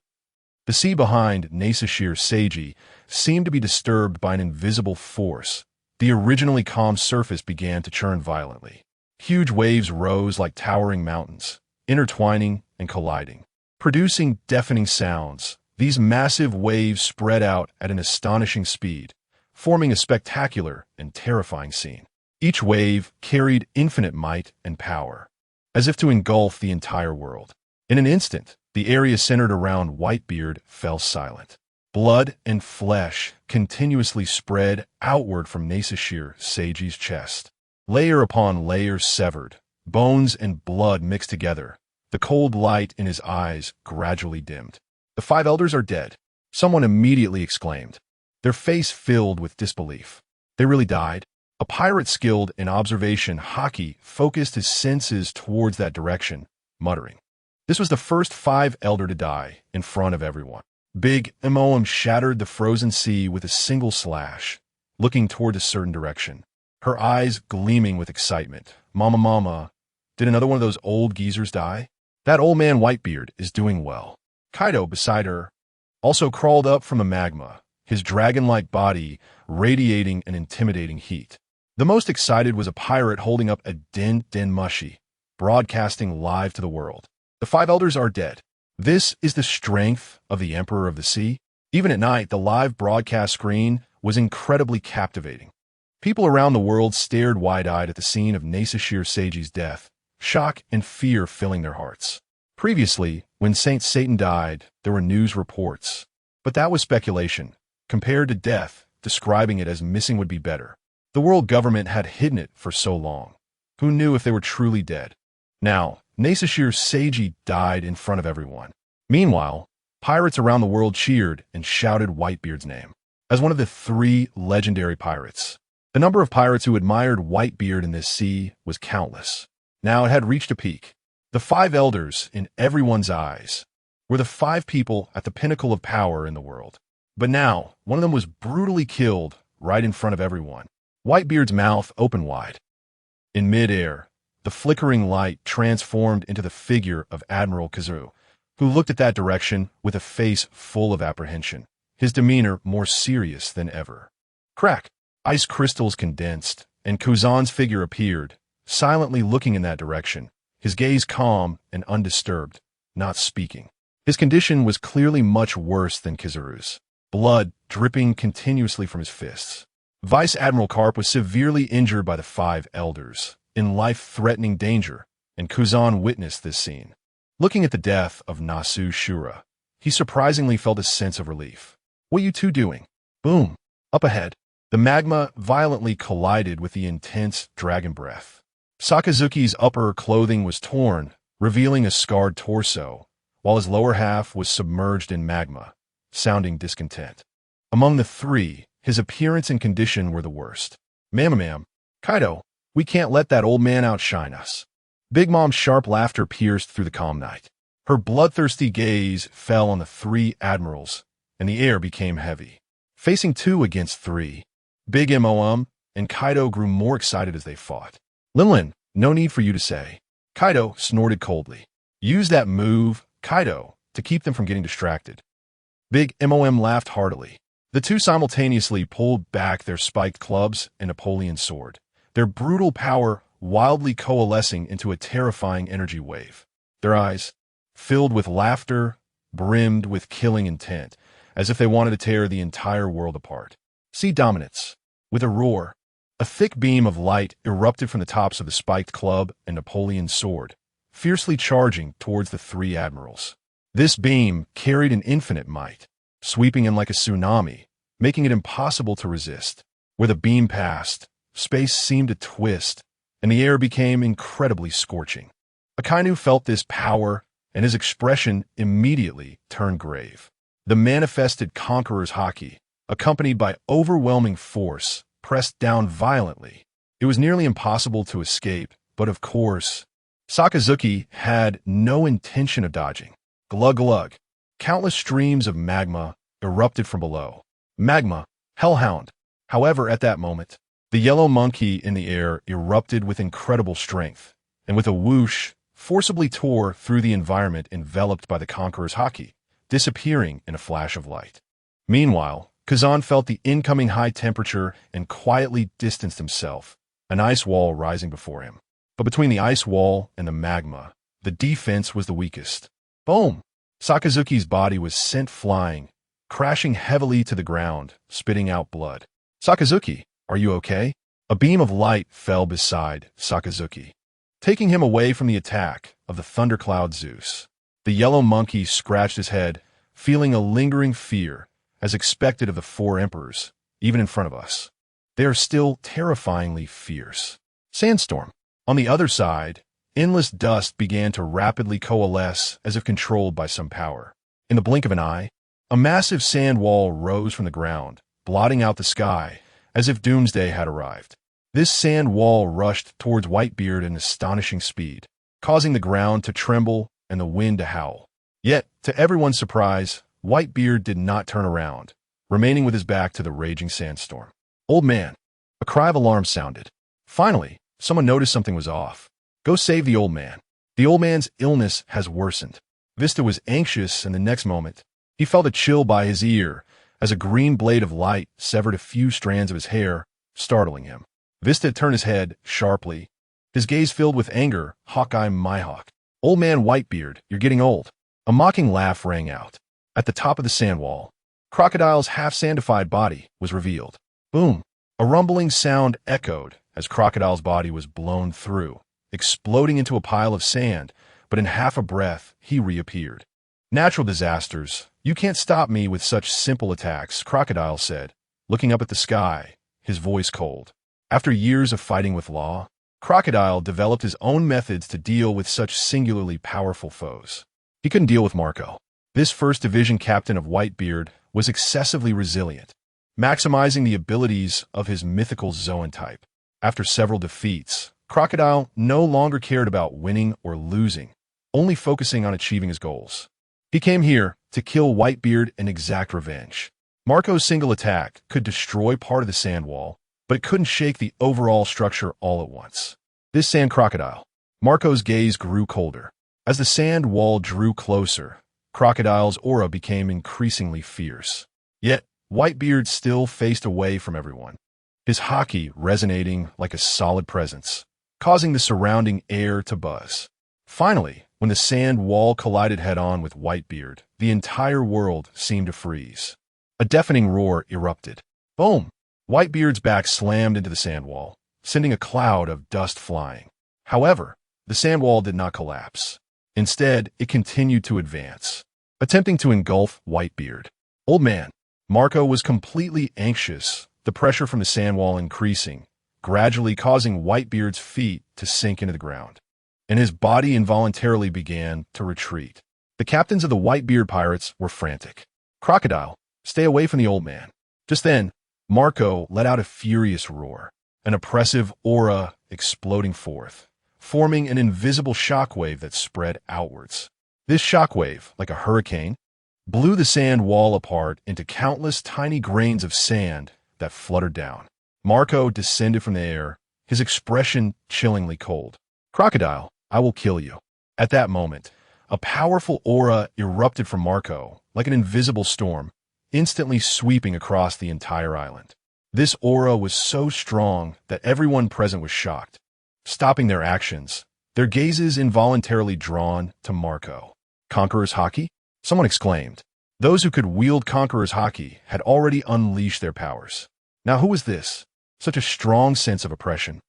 The sea behind Nasashir Seiji seemed to be disturbed by an invisible force. The originally calm surface began to churn violently. Huge waves rose like towering mountains, intertwining and colliding, producing deafening sounds. These massive waves spread out at an astonishing speed, forming a spectacular and terrifying scene. Each wave carried infinite might and power, as if to engulf the entire world. In an instant, the area centered around Whitebeard fell silent. Blood and flesh continuously spread outward from Nasashir Seiji's chest. Layer upon layer severed, bones and blood mixed together. The cold light in his eyes gradually dimmed. The five elders are dead, someone immediately exclaimed, their face filled with disbelief. They really died? A pirate skilled in observation haki focused his senses towards that direction, muttering. This was the first five elder to die in front of everyone. Big Moem shattered the frozen sea with a single slash, looking toward a certain direction, her eyes gleaming with excitement. Mama, did another one of those old geezers die? That old man Whitebeard is doing well. Kaido beside her, also crawled up from the magma, his dragon-like body radiating an intimidating heat. The most excited was a pirate holding up a din mushi, broadcasting live to the world. The 5 elders are dead. This is the strength of the Emperor of the Sea. Even at night, the live broadcast screen was incredibly captivating. People around the world stared wide-eyed at the scene of Nasashir Seiji's death, shock and fear filling their hearts. Previously, when Saint Satan died, there were news reports. But that was speculation. Compared to death, describing it as missing would be better. The world government had hidden it for so long. Who knew if they were truly dead? Now, Nasashir Seiji died in front of everyone. Meanwhile, pirates around the world cheered and shouted Whitebeard's name as one of the 3 legendary pirates. The number of pirates who admired Whitebeard in this sea was countless. Now it had reached a peak. The 5 elders, in everyone's eyes, were the 5 people at the pinnacle of power in the world. But now, one of them was brutally killed right in front of everyone. Whitebeard's mouth opened wide. In mid-air, the flickering light transformed into the figure of Admiral Kazu, who looked at that direction with a face full of apprehension, his demeanor more serious than ever. Crack! Ice crystals condensed, and Kuzan's figure appeared, silently looking in that direction, his gaze calm and undisturbed, not speaking. His condition was clearly much worse than Kizaru's, blood dripping continuously from his fists. Vice Admiral Karp was severely injured by the 5 elders, in life-threatening danger, and Kuzan witnessed this scene. Looking at the death of Nasu Shura, he surprisingly felt a sense of relief. What you 2 doing? Boom! Up ahead, the magma violently collided with the intense dragon breath. Sakazuki's upper clothing was torn, revealing a scarred torso, while his lower half was submerged in magma, sounding discontent. Among the 3, his appearance and condition were the worst. Ma'am, Kaido, we can't let that old man outshine us. Big Mom's sharp laughter pierced through the calm night. Her bloodthirsty gaze fell on the 3 admirals, and the air became heavy. Facing 2 against 3, Big Mom and Kaido grew more excited as they fought. Linlin, no need for you to say. Kaido snorted coldly. Use that move, Kaido, to keep them from getting distracted. Big Mom laughed heartily. The 2 simultaneously pulled back their spiked clubs and Napoleon's sword, their brutal power wildly coalescing into a terrifying energy wave. Their eyes, filled with laughter, brimmed with killing intent, as if they wanted to tear the entire world apart. See dominance. With a roar, a thick beam of light erupted from the tops of the spiked club and Napoleon's sword, fiercely charging towards the 3 admirals. This beam carried an infinite might, sweeping in like a tsunami, making it impossible to resist. Where the beam passed, space seemed to twist, and the air became incredibly scorching. Akainu felt this power, and his expression immediately turned grave. The manifested conqueror's haki, accompanied by overwhelming force, pressed down violently. It was nearly impossible to escape, but of course, Sakazuki had no intention of dodging. Glug glug. Countless streams of magma erupted from below. Magma, hellhound. However, at that moment, the yellow monkey in the air erupted with incredible strength, and with a whoosh, forcibly tore through the environment enveloped by the conqueror's haki, disappearing in a flash of light. Meanwhile, Kazan felt the incoming high temperature and quietly distanced himself, an ice wall rising before him. But between the ice wall and the magma, the defense was the weakest. Boom! Sakazuki's body was sent flying, crashing heavily to the ground, spitting out blood. Sakazuki, are you okay? A beam of light fell beside Sakazuki, taking him away from the attack of the thundercloud Zeus. The yellow monkey scratched his head, feeling a lingering fear, as expected of the 4 emperors, even in front of us. They are still terrifyingly fierce. Sandstorm. On the other side, endless dust began to rapidly coalesce as if controlled by some power. In the blink of an eye, a massive sand wall rose from the ground, blotting out the sky as if doomsday had arrived. This sand wall rushed towards Whitebeard in astonishing speed, causing the ground to tremble and the wind to howl. Yet, to everyone's surprise, Whitebeard did not turn around, remaining with his back to the raging sandstorm. Old man. A cry of alarm sounded. Finally, someone noticed something was off. Go save the old man. The old man's illness has worsened. Vista was anxious, and the next moment, He felt a chill by his ear as a green blade of light severed a few strands of his hair, startling him. Vista turned his head sharply, his gaze filled with anger. "Hawkeye, my hawk. Old man Whitebeard, you're getting old." A mocking laugh rang out. At the top of the sand wall, Crocodile's half-sandified body was revealed. Boom! A rumbling sound echoed as Crocodile's body was blown through, exploding into a pile of sand, but in half a breath, he reappeared. "Natural disasters. You can't stop me with such simple attacks," Crocodile said, looking up at the sky, his voice cold. After years of fighting with Law, Crocodile developed his own methods to deal with such singularly powerful foes. He couldn't deal with Marco. This 1st Division captain of Whitebeard was excessively resilient, maximizing the abilities of his mythical Zoan type. After several defeats, Crocodile no longer cared about winning or losing, only focusing on achieving his goals. He came here to kill Whitebeard and exact revenge. Marco's single attack could destroy part of the sand wall, but it couldn't shake the overall structure all at once. This sand crocodile. Marco's gaze grew colder. As the sand wall drew closer, Crocodile's aura became increasingly fierce. Yet, Whitebeard still faced away from everyone, his haki resonating like a solid presence, causing the surrounding air to buzz. Finally, when the sand wall collided head-on with Whitebeard, the entire world seemed to freeze. A deafening roar erupted. Boom! Whitebeard's back slammed into the sand wall, sending a cloud of dust flying. However, the sand wall did not collapse. Instead, it continued to advance, attempting to engulf Whitebeard. Old man, Marco was completely anxious, the pressure from the sand wall increasing, gradually causing Whitebeard's feet to sink into the ground, and his body involuntarily began to retreat. The captains of the Whitebeard pirates were frantic. "Crocodile, stay away from the old man." Just then, Marco let out a furious roar, an oppressive aura exploding forth, forming an invisible shockwave that spread outwards. This shockwave, like a hurricane, blew the sand wall apart into countless tiny grains of sand that fluttered down. Marco descended from the air, his expression chillingly cold. "Crocodile, I will kill you." At that moment, a powerful aura erupted from Marco, like an invisible storm, instantly sweeping across the entire island. This aura was so strong that everyone present was shocked, stopping their actions, their gazes involuntarily drawn to Marco. "Conqueror's haki?" someone exclaimed. Those who could wield Conqueror's haki had already unleashed their powers. Now who was this? Such a strong sense of oppression.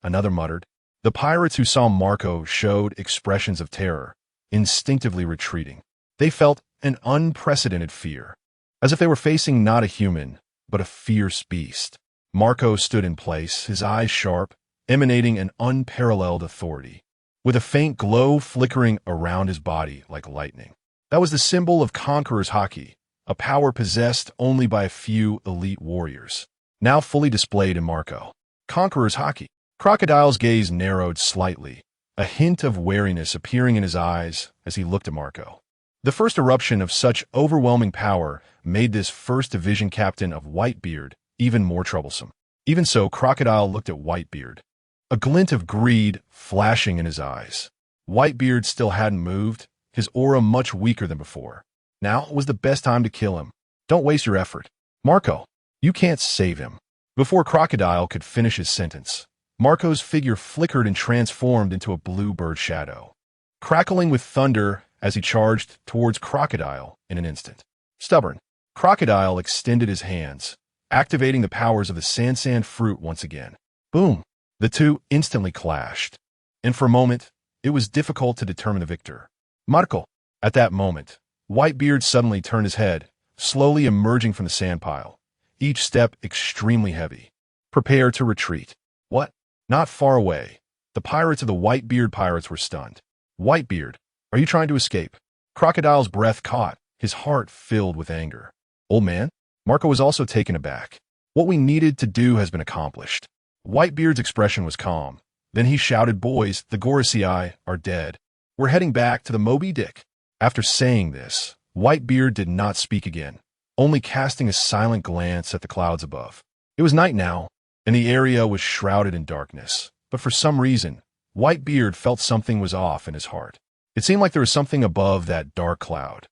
Another muttered. The pirates who saw Marco showed expressions of terror, instinctively retreating. They felt an unprecedented fear, as if they were facing not a human, but a fierce beast. Marco stood in place, his eyes sharp, emanating an unparalleled authority, with a faint glow flickering around his body like lightning. That was the symbol of Conqueror's haki, a power possessed only by a few elite warriors, now fully displayed in Marco. Conqueror's haki. Crocodile's gaze narrowed slightly, a hint of wariness appearing in his eyes as he looked at Marco. The first eruption of such overwhelming power made this 1st Division captain of Whitebeard even more troublesome. Even so, Crocodile looked at Whitebeard, a glint of greed flashing in his eyes. Whitebeard still hadn't moved, his aura much weaker than before. Now was the best time to kill him. Don't waste your effort. "Marco, you can't save him." Before Crocodile could finish his sentence, Marco's figure flickered and transformed into a bluebird shadow, crackling with thunder as he charged towards Crocodile in an instant. Stubborn, Crocodile extended his hands, activating the powers of the Sand fruit once again. Boom! The two instantly clashed, and for a moment, it was difficult to determine the victor. Marco! At that moment, Whitebeard suddenly turned his head, slowly emerging from the sand pile, each step extremely heavy. Prepare to retreat. What? Not far away, the pirates of the Whitebeard pirates were stunned. "Whitebeard, are you trying to escape?" Crocodile's breath caught, his heart filled with anger. "Old man?" Marco was also taken aback. "What we needed to do has been accomplished." Whitebeard's expression was calm. Then he shouted, "Boys, the Gorosei are dead. We're heading back to the Moby Dick." After saying this, Whitebeard did not speak again, only casting a silent glance at the clouds above. It was night now, and the area was shrouded in darkness. But for some reason, Whitebeard felt something was off in his heart. It seemed like there was something above that dark cloud.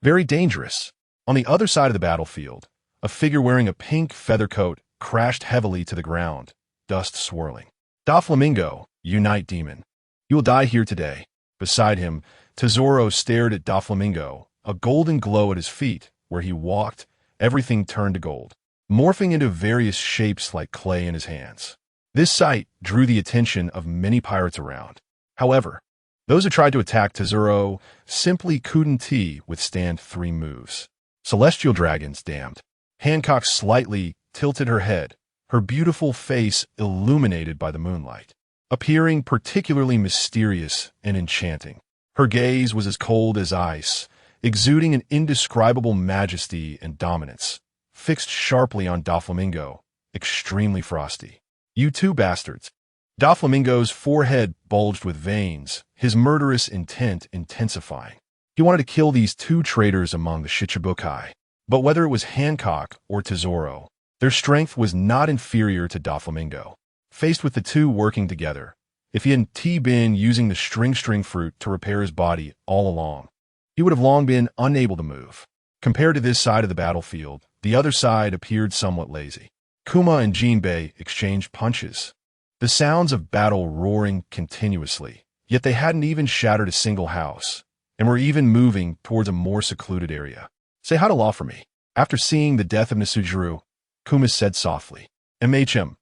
Very dangerous. On the other side of the battlefield, a figure wearing a pink feather coat crashed heavily to the ground, dust swirling. Doflamingo, unite demon. You will die here today. Beside him, Tesoro stared at Doflamingo, a golden glow at his feet. Where he walked, everything turned to gold, morphing into various shapes like clay in his hands. This sight drew the attention of many pirates around. However, those who tried to attack Tesoro simply couldn't withstand 3 moves. Celestial dragons, damned. Hancock slightly tilted her head, her beautiful face illuminated by the moonlight, appearing particularly mysterious and enchanting. Her gaze was as cold as ice, exuding an indescribable majesty and dominance, fixed sharply on Doflamingo, extremely frosty. You two bastards. Doflamingo's forehead bulged with veins, his murderous intent intensifying. He wanted to kill these 2 traitors among the Shichibukai. But whether it was Hancock or Tesoro, their strength was not inferior to Doflamingo. Faced with the 2 working together, if he hadn't been using the string fruit to repair his body all along, he would have long been unable to move. Compared to this side of the battlefield, the other side appeared somewhat lazy. Kuma and Jinbei exchanged punches, the sounds of battle roaring continuously, yet they hadn't even shattered a single house, and were even moving towards a more secluded area. Say hi to Law for me. After seeing the death of Nesujuru, Kuma said softly. MHM.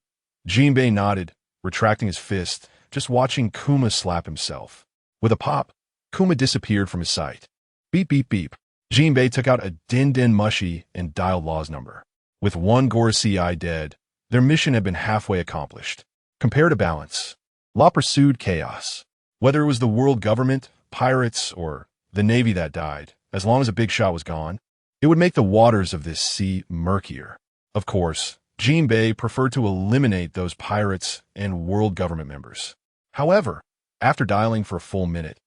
Jinbei nodded, retracting his fist, just watching Kuma slap himself. With a pop, Kuma disappeared from his sight. Beep, beep, beep. Jinbei took out a din mushy and dialed Law's number. With 1 Gorosei dead, their mission had been halfway accomplished. Compare to balance. Law pursued chaos. Whether it was the world government, pirates, or the navy that died, as long as a big shot was gone, it would make the waters of this sea murkier. Of course, Jinbei preferred to eliminate those pirates and world government members. However, after dialing for a full minute,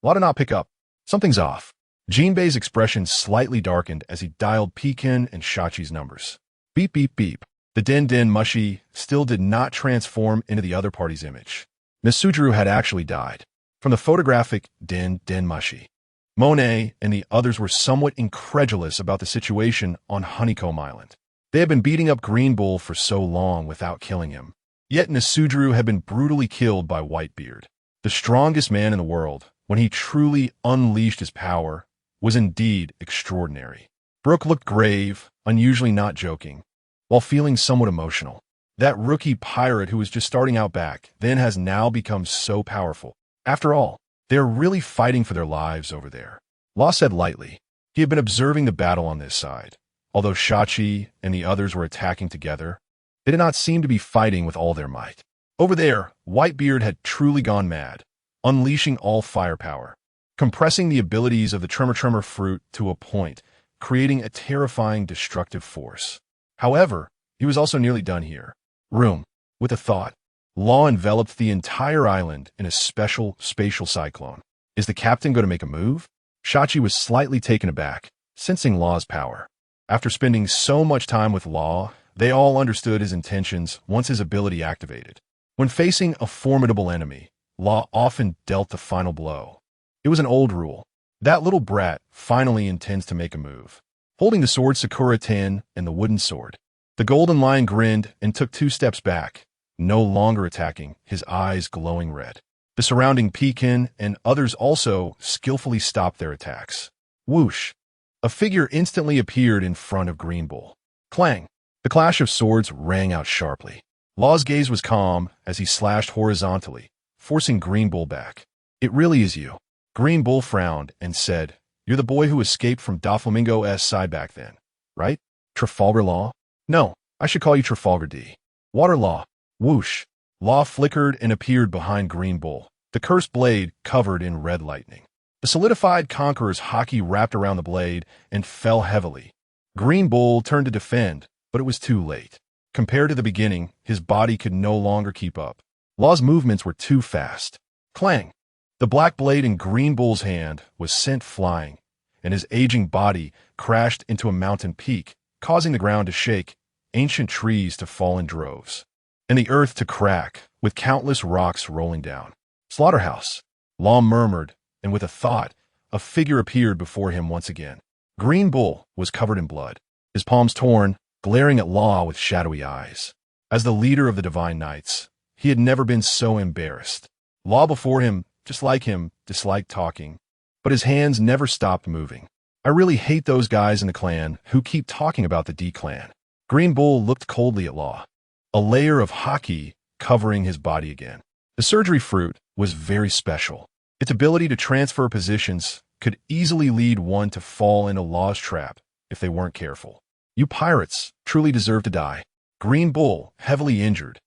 Law did not pick up. Something's off. Jinbei's expression slightly darkened as he dialed Pekin and Shachi's numbers. Beep, beep, beep. The din mushy still did not transform into the other party's image. Nesujuru had actually died. From the photographic din mushy, Monet and the others were somewhat incredulous about the situation on Honeycomb Island. They had been beating up Green Bull for so long without killing him. Yet Nesujuru had been brutally killed by Whitebeard. The strongest man in the world, when he truly unleashed his power, was indeed extraordinary. Brooke looked grave, unusually not joking, while feeling somewhat emotional. That rookie pirate who was just starting out back then has now become so powerful. After all, they're really fighting for their lives over there. Law said lightly. He had been observing the battle on this side. Although Shachi and the others were attacking together, they did not seem to be fighting with all their might. Over there, Whitebeard had truly gone mad, unleashing all firepower, compressing the abilities of the Tremor fruit to a point, creating a terrifying destructive force. However, he was also nearly done here. With a thought, Law enveloped the entire island in a special spatial cyclone. Is the captain going to make a move? Shachi was slightly taken aback, sensing Law's power. After spending so much time with Law, they all understood his intentions once his ability activated. When facing a formidable enemy, Law often dealt the final blow. It was an old rule. That little brat finally intends to make a move. Holding the sword Sakura Ten and the wooden sword, the golden lion grinned and took 2 steps back, no longer attacking, his eyes glowing red. The surrounding Pekin and others also skillfully stopped their attacks. Whoosh! A figure instantly appeared in front of Green Bull. Clang! The clash of swords rang out sharply. Law's gaze was calm as he slashed horizontally, forcing Green Bull back. It really is you. Green Bull frowned and said, You're the boy who escaped from Doflamingo's side back then, right? Trafalgar Law? No, I should call you Trafalgar D. Water Law. Whoosh! Law flickered and appeared behind Green Bull, the cursed blade covered in red lightning. The solidified Conqueror's hockey wrapped around the blade and fell heavily. Green Bull turned to defend, but it was too late. Compared to the beginning, his body could no longer keep up. Law's movements were too fast. Clang! The black blade in Green Bull's hand was sent flying, and his aging body crashed into a mountain peak, causing the ground to shake, ancient trees to fall in droves, and the earth to crack, with countless rocks rolling down. Slaughterhouse, Law murmured, and with a thought, a figure appeared before him once again. Green Bull was covered in blood, his palms torn, glaring at Law with shadowy eyes. As the leader of the Divine Knights, he had never been so embarrassed. Law before him, just like him, disliked talking, but his hands never stopped moving. I really hate those guys in the clan who keep talking about the D-clan. Green Bull looked coldly at Law, a layer of hockey covering his body again. The surgery fruit was very special. Its ability to transfer positions could easily lead one to fall into Law's trap if they weren't careful. You pirates truly deserve to die. Green Bull, heavily injured,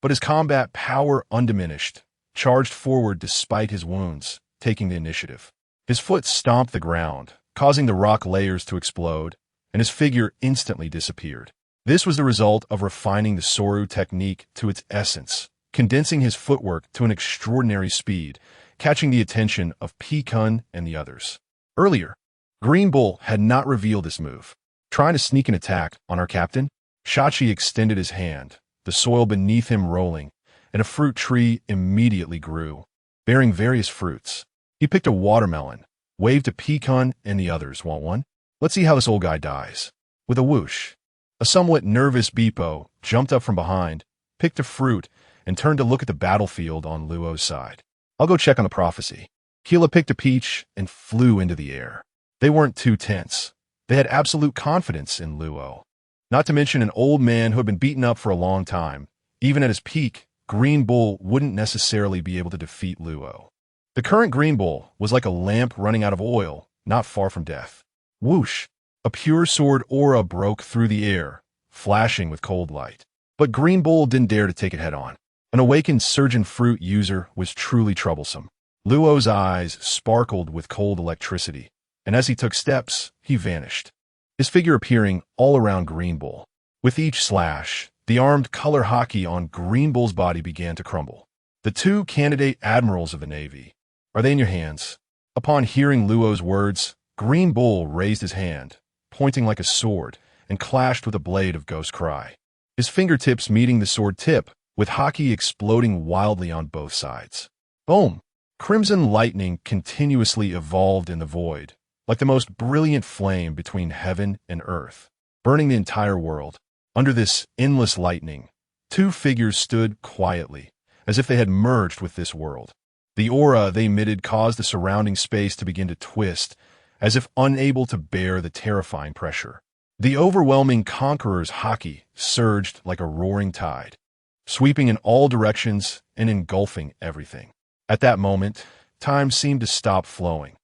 but his combat power undiminished, charged forward despite his wounds, taking the initiative. His foot stomped the ground, causing the rock layers to explode, and his figure instantly disappeared. This was the result of refining the Soru technique to its essence, condensing his footwork to an extraordinary speed, catching the attention of Pecan and the others. Earlier, Green Bull had not revealed this move. Trying to sneak an attack on our captain, Shachi extended his hand, the soil beneath him rolling, and a fruit tree immediately grew, bearing various fruits. He picked a watermelon, waved to Pecan and the others. Want one? Let's see how this old guy dies. With a whoosh, a somewhat nervous Beepo jumped up from behind, picked a fruit, and turned to look at the battlefield on Luo's side. I'll go check on the prophecy. Keela picked a peach and flew into the air. They weren't too tense. They had absolute confidence in Luo. Not to mention an old man who had been beaten up for a long time. Even at his peak, Green Bull wouldn't necessarily be able to defeat Luo. The current Green Bull was like a lamp running out of oil, not far from death. Whoosh! A pure sword aura broke through the air, flashing with cold light. But Green Bull didn't dare to take it head-on. An awakened surgeon fruit user was truly troublesome. Luo's eyes sparkled with cold electricity, and as he took steps, he vanished, his figure appearing all around Green Bull. With each slash, the armed color hockey on Green Bull's body began to crumble. The two candidate admirals of the Navy. Are they in your hands? Upon hearing Luo's words, Green Bull raised his hand, pointing like a sword, and clashed with a blade of Ghost Cry. His fingertips meeting the sword tip, with hockey exploding wildly on both sides. Boom! Crimson lightning continuously evolved in the void, like the most brilliant flame between heaven and earth, burning the entire world. Under this endless lightning, two figures stood quietly, as if they had merged with this world. The aura they emitted caused the surrounding space to begin to twist, as if unable to bear the terrifying pressure. The overwhelming conqueror's hockey surged like a roaring tide, sweeping in all directions and engulfing everything. At that moment, time seemed to stop flowing.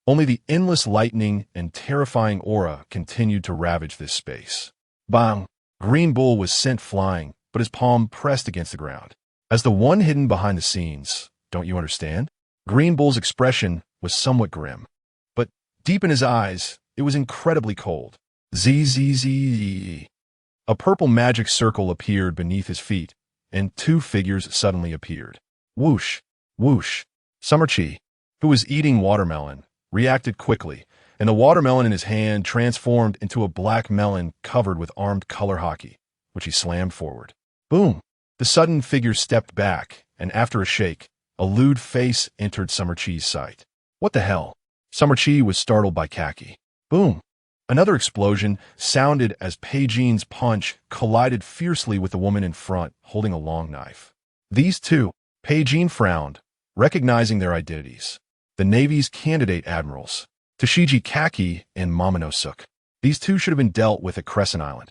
Only the endless lightning and terrifying aura continued to ravage this space. Bang! Green Bull was sent flying, but his palm pressed against the ground. As the one hidden behind the scenes, don't you understand? Green Bull's expression was somewhat grim, but deep in his eyes, it was incredibly cold. Zzz. A purple magic circle appeared beneath his feet, and two figures suddenly appeared. Whoosh! Whoosh! Summer Chi, who was eating watermelon, reacted quickly, and the watermelon in his hand transformed into a black melon covered with armed color hockey, which he slammed forward. Boom! The sudden figure stepped back, and after a shake, a lewd face entered Summer Chi's sight. What the hell? Summer Chi was startled by Kaki. Boom! Another explosion sounded as Pei-Jin's punch collided fiercely with the woman in front, holding a long knife. These two, Pei-Jin frowned, recognizing their identities. The Navy's candidate admirals, Tashiji Kaki and Momonosuke. These two should have been dealt with at Crescent Island.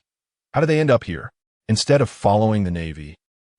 How did they end up here? Instead of following the Navy,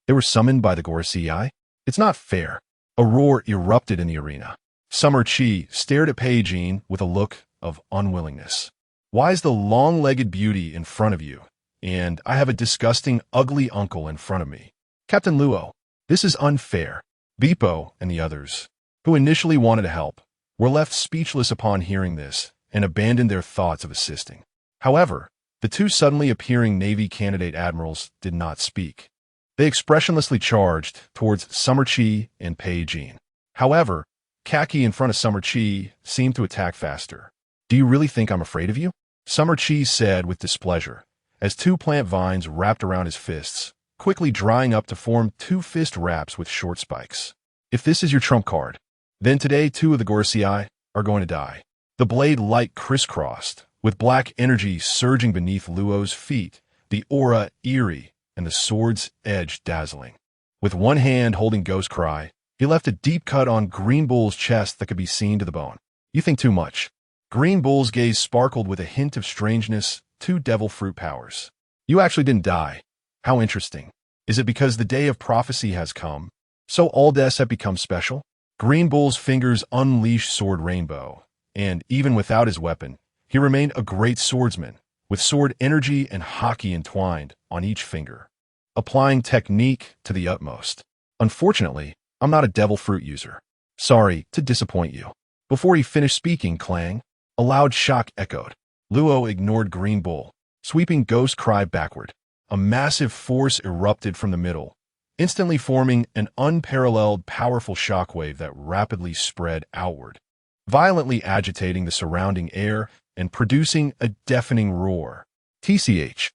they were summoned by the Gorosei? It's not fair. A roar erupted in the arena. Summer Chi stared at Pei-Jin with a look of unwillingness. Why is the long-legged beauty in front of you, and I have a disgusting, ugly uncle in front of me? Captain Luo, this is unfair. Beepo and the others, who initially wanted to help, were left speechless upon hearing this and abandoned their thoughts of assisting. However, the two suddenly appearing Navy candidate admirals did not speak. They expressionlessly charged towards Summer Chi and Pei-Jin. However, Kaki in front of Summer Chi seemed to attack faster. Do you really think I'm afraid of you? Summer Chi said with displeasure, as two plant vines wrapped around his fists, quickly drying up to form two fist wraps with short spikes. If this is your trump card, then today two of the Gorosei are going to die. The blade light crisscrossed, with black energy surging beneath Luo's feet, the aura eerie and the sword's edge dazzling. With one hand holding Ghost Cry, he left a deep cut on Green Bull's chest that could be seen to the bone. You think too much. Green Bull's gaze sparkled with a hint of strangeness, 2 devil fruit powers. You actually didn't die. How interesting. Is it because the day of prophecy has come? So all deaths have become special? Green Bull's fingers unleashed Sword Rainbow, and even without his weapon, he remained a great swordsman, with sword energy and hockey entwined on each finger, applying technique to the utmost. Unfortunately, I'm not a devil fruit user. Sorry to disappoint you. Before he finished speaking, clang, a loud shock echoed. Luo ignored Green Bull, sweeping Ghost Cry backward. A massive force erupted from the middle, instantly forming an unparalleled powerful shockwave that rapidly spread outward, violently agitating the surrounding air and producing a deafening roar. TCH.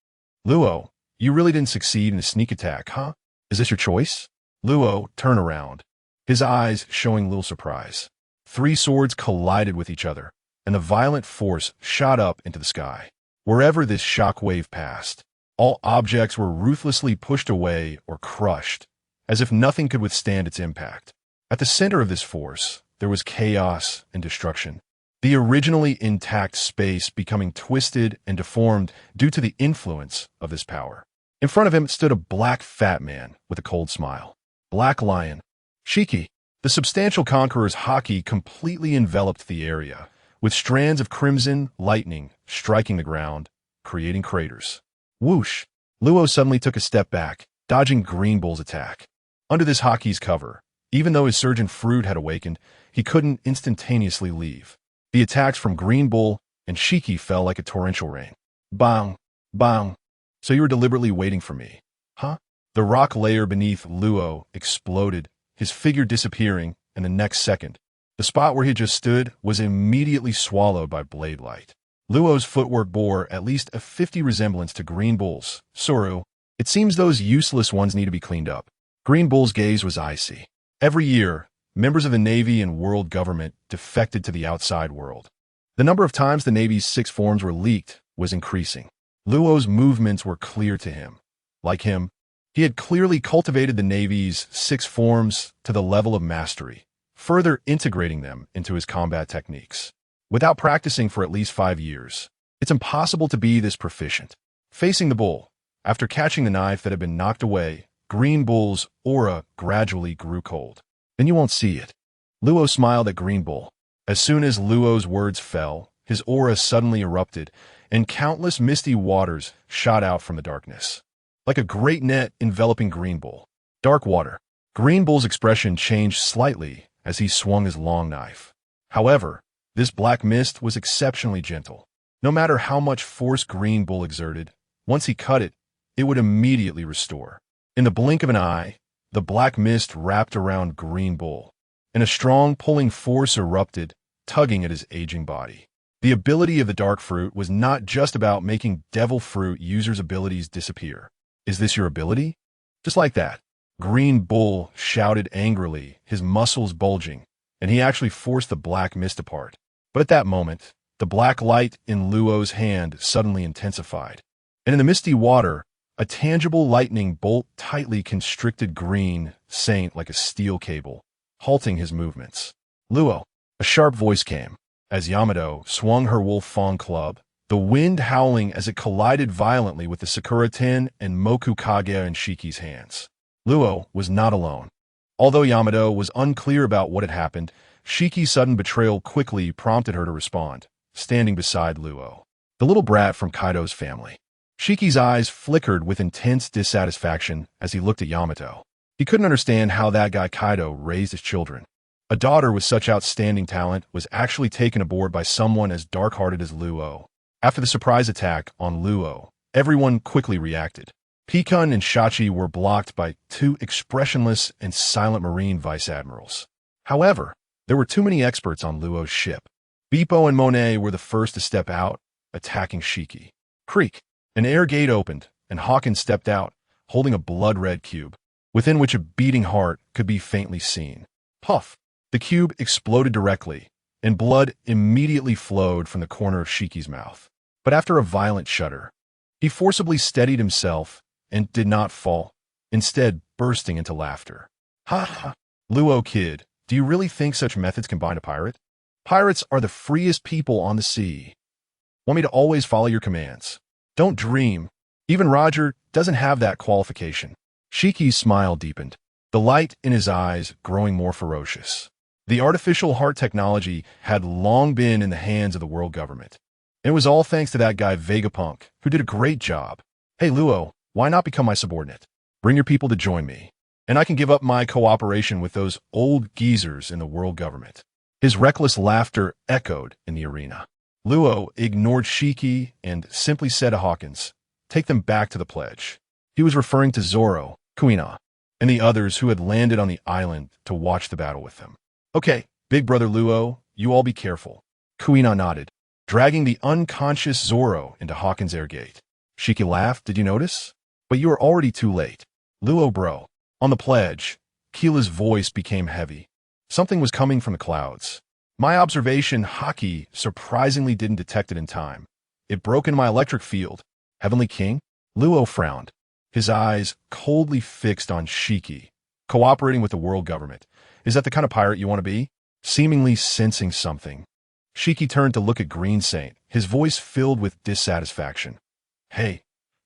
Luo, you really didn't succeed in a sneak attack, huh? Is this your choice? Luo turned around, his eyes showing little surprise. 3 swords collided with each other, and the violent force shot up into the sky. Wherever this shockwave passed, all objects were ruthlessly pushed away or crushed, as if nothing could withstand its impact. At the center of this force, there was chaos and destruction, the originally intact space becoming twisted and deformed due to the influence of this power. In front of him stood a black fat man with a cold smile. Black Lion. Shiki. The substantial conqueror's haki completely enveloped the area, with strands of crimson lightning striking the ground, creating craters. Whoosh! Luo suddenly took a step back, dodging Green Bull's attack. Under this haki's cover, even though his surgeon fruit had awakened, he couldn't instantaneously leave. The attacks from Green Bull and Shiki fell like a torrential rain. Bang! Bang! So you were deliberately waiting for me, huh? The rock layer beneath Luo exploded, his figure disappearing, and the next second, the spot where he just stood was immediately swallowed by blade light. Luo's footwork bore at least a 50 resemblance to Green Bull's. Soru, it seems those useless ones need to be cleaned up. Green Bull's gaze was icy. Every year, members of the Navy and world government defected to the outside world. The number of times the Navy's 6 forms were leaked was increasing. Luo's movements were clear to him. Like him, he had clearly cultivated the Navy's 6 forms to the level of mastery, further integrating them into his combat techniques. Without practicing for at least 5 years, it's impossible to be this proficient. Facing the bull, after catching the knife that had been knocked away, Green Bull's aura gradually grew cold. Then you won't see it. Luo smiled at Green Bull. As soon as Luo's words fell, his aura suddenly erupted, and countless misty waters shot out from the darkness, like a great net enveloping Green Bull. Dark water. Green Bull's expression changed slightly as he swung his long knife. However, this black mist was exceptionally gentle. No matter how much force Green Bull exerted, once he cut it, it would immediately restore. In the blink of an eye, the black mist wrapped around Green Bull, and a strong pulling force erupted, tugging at his aging body. The ability of the dark fruit was not just about making devil fruit users' abilities disappear. Is this your ability? Just like that, Green Bull shouted angrily, his muscles bulging, and he actually forced the black mist apart. But at that moment, the black light in Luo's hand suddenly intensified, and in the misty water, a tangible lightning bolt tightly constricted Green Saint like a steel cable, halting his movements. Luo, a sharp voice came, as Yamato swung her wolf fang club, the wind howling as it collided violently with the Sakura Ten and Moku Kage in Shiki's hands. Luo was not alone. Although Yamato was unclear about what had happened, Shiki's sudden betrayal quickly prompted her to respond, standing beside Luo, the little brat from Kaido's family. Shiki's eyes flickered with intense dissatisfaction as he looked at Yamato. He couldn't understand how that guy Kaido raised his children. A daughter with such outstanding talent was actually taken aboard by someone as dark-hearted as Luo. After the surprise attack on Luo, everyone quickly reacted. Pikun and Shachi were blocked by 2 expressionless and silent Marine vice admirals. However, there were too many experts on Luo's ship. Bippo and Monet were the first to step out, attacking Shiki. Creak! An air gate opened, and Hawkins stepped out, holding a blood-red cube, within which a beating heart could be faintly seen. Puff! The cube exploded directly, and blood immediately flowed from the corner of Shiki's mouth. But after a violent shudder, he forcibly steadied himself and did not fall, instead bursting into laughter. Ha ha! Luo kid, do you really think such methods can bind a pirate? Pirates are the freest people on the sea. Want me to always follow your commands? Don't dream. Even Roger doesn't have that qualification. Shiki's smile deepened, the light in his eyes growing more ferocious. The artificial heart technology had long been in the hands of the world government. It was all thanks to that guy Vegapunk, who did a great job. Hey Luo, why not become my subordinate? Bring your people to join me, and I can give up my cooperation with those old geezers in the world government. His reckless laughter echoed in the arena. Luo ignored Shiki and simply said to Hawkins, take them back to the pledge. He was referring to Zoro, Kuina, and the others who had landed on the island to watch the battle with them. Okay, big brother Luo, you all be careful. Kuina nodded, dragging the unconscious Zoro into Hawkins' air gate. Shiki laughed, did you notice? But you are already too late. Luo bro. On the pledge, Keela's voice became heavy. Something was coming from the clouds. My observation, Haki, surprisingly didn't detect it in time. It broke in my electric field. Heavenly King? Luo frowned, his eyes coldly fixed on Shiki. Cooperating with the world government. Is that the kind of pirate you want to be? Seemingly sensing something, Shiki turned to look at Green Saint, his voice filled with dissatisfaction. Hey,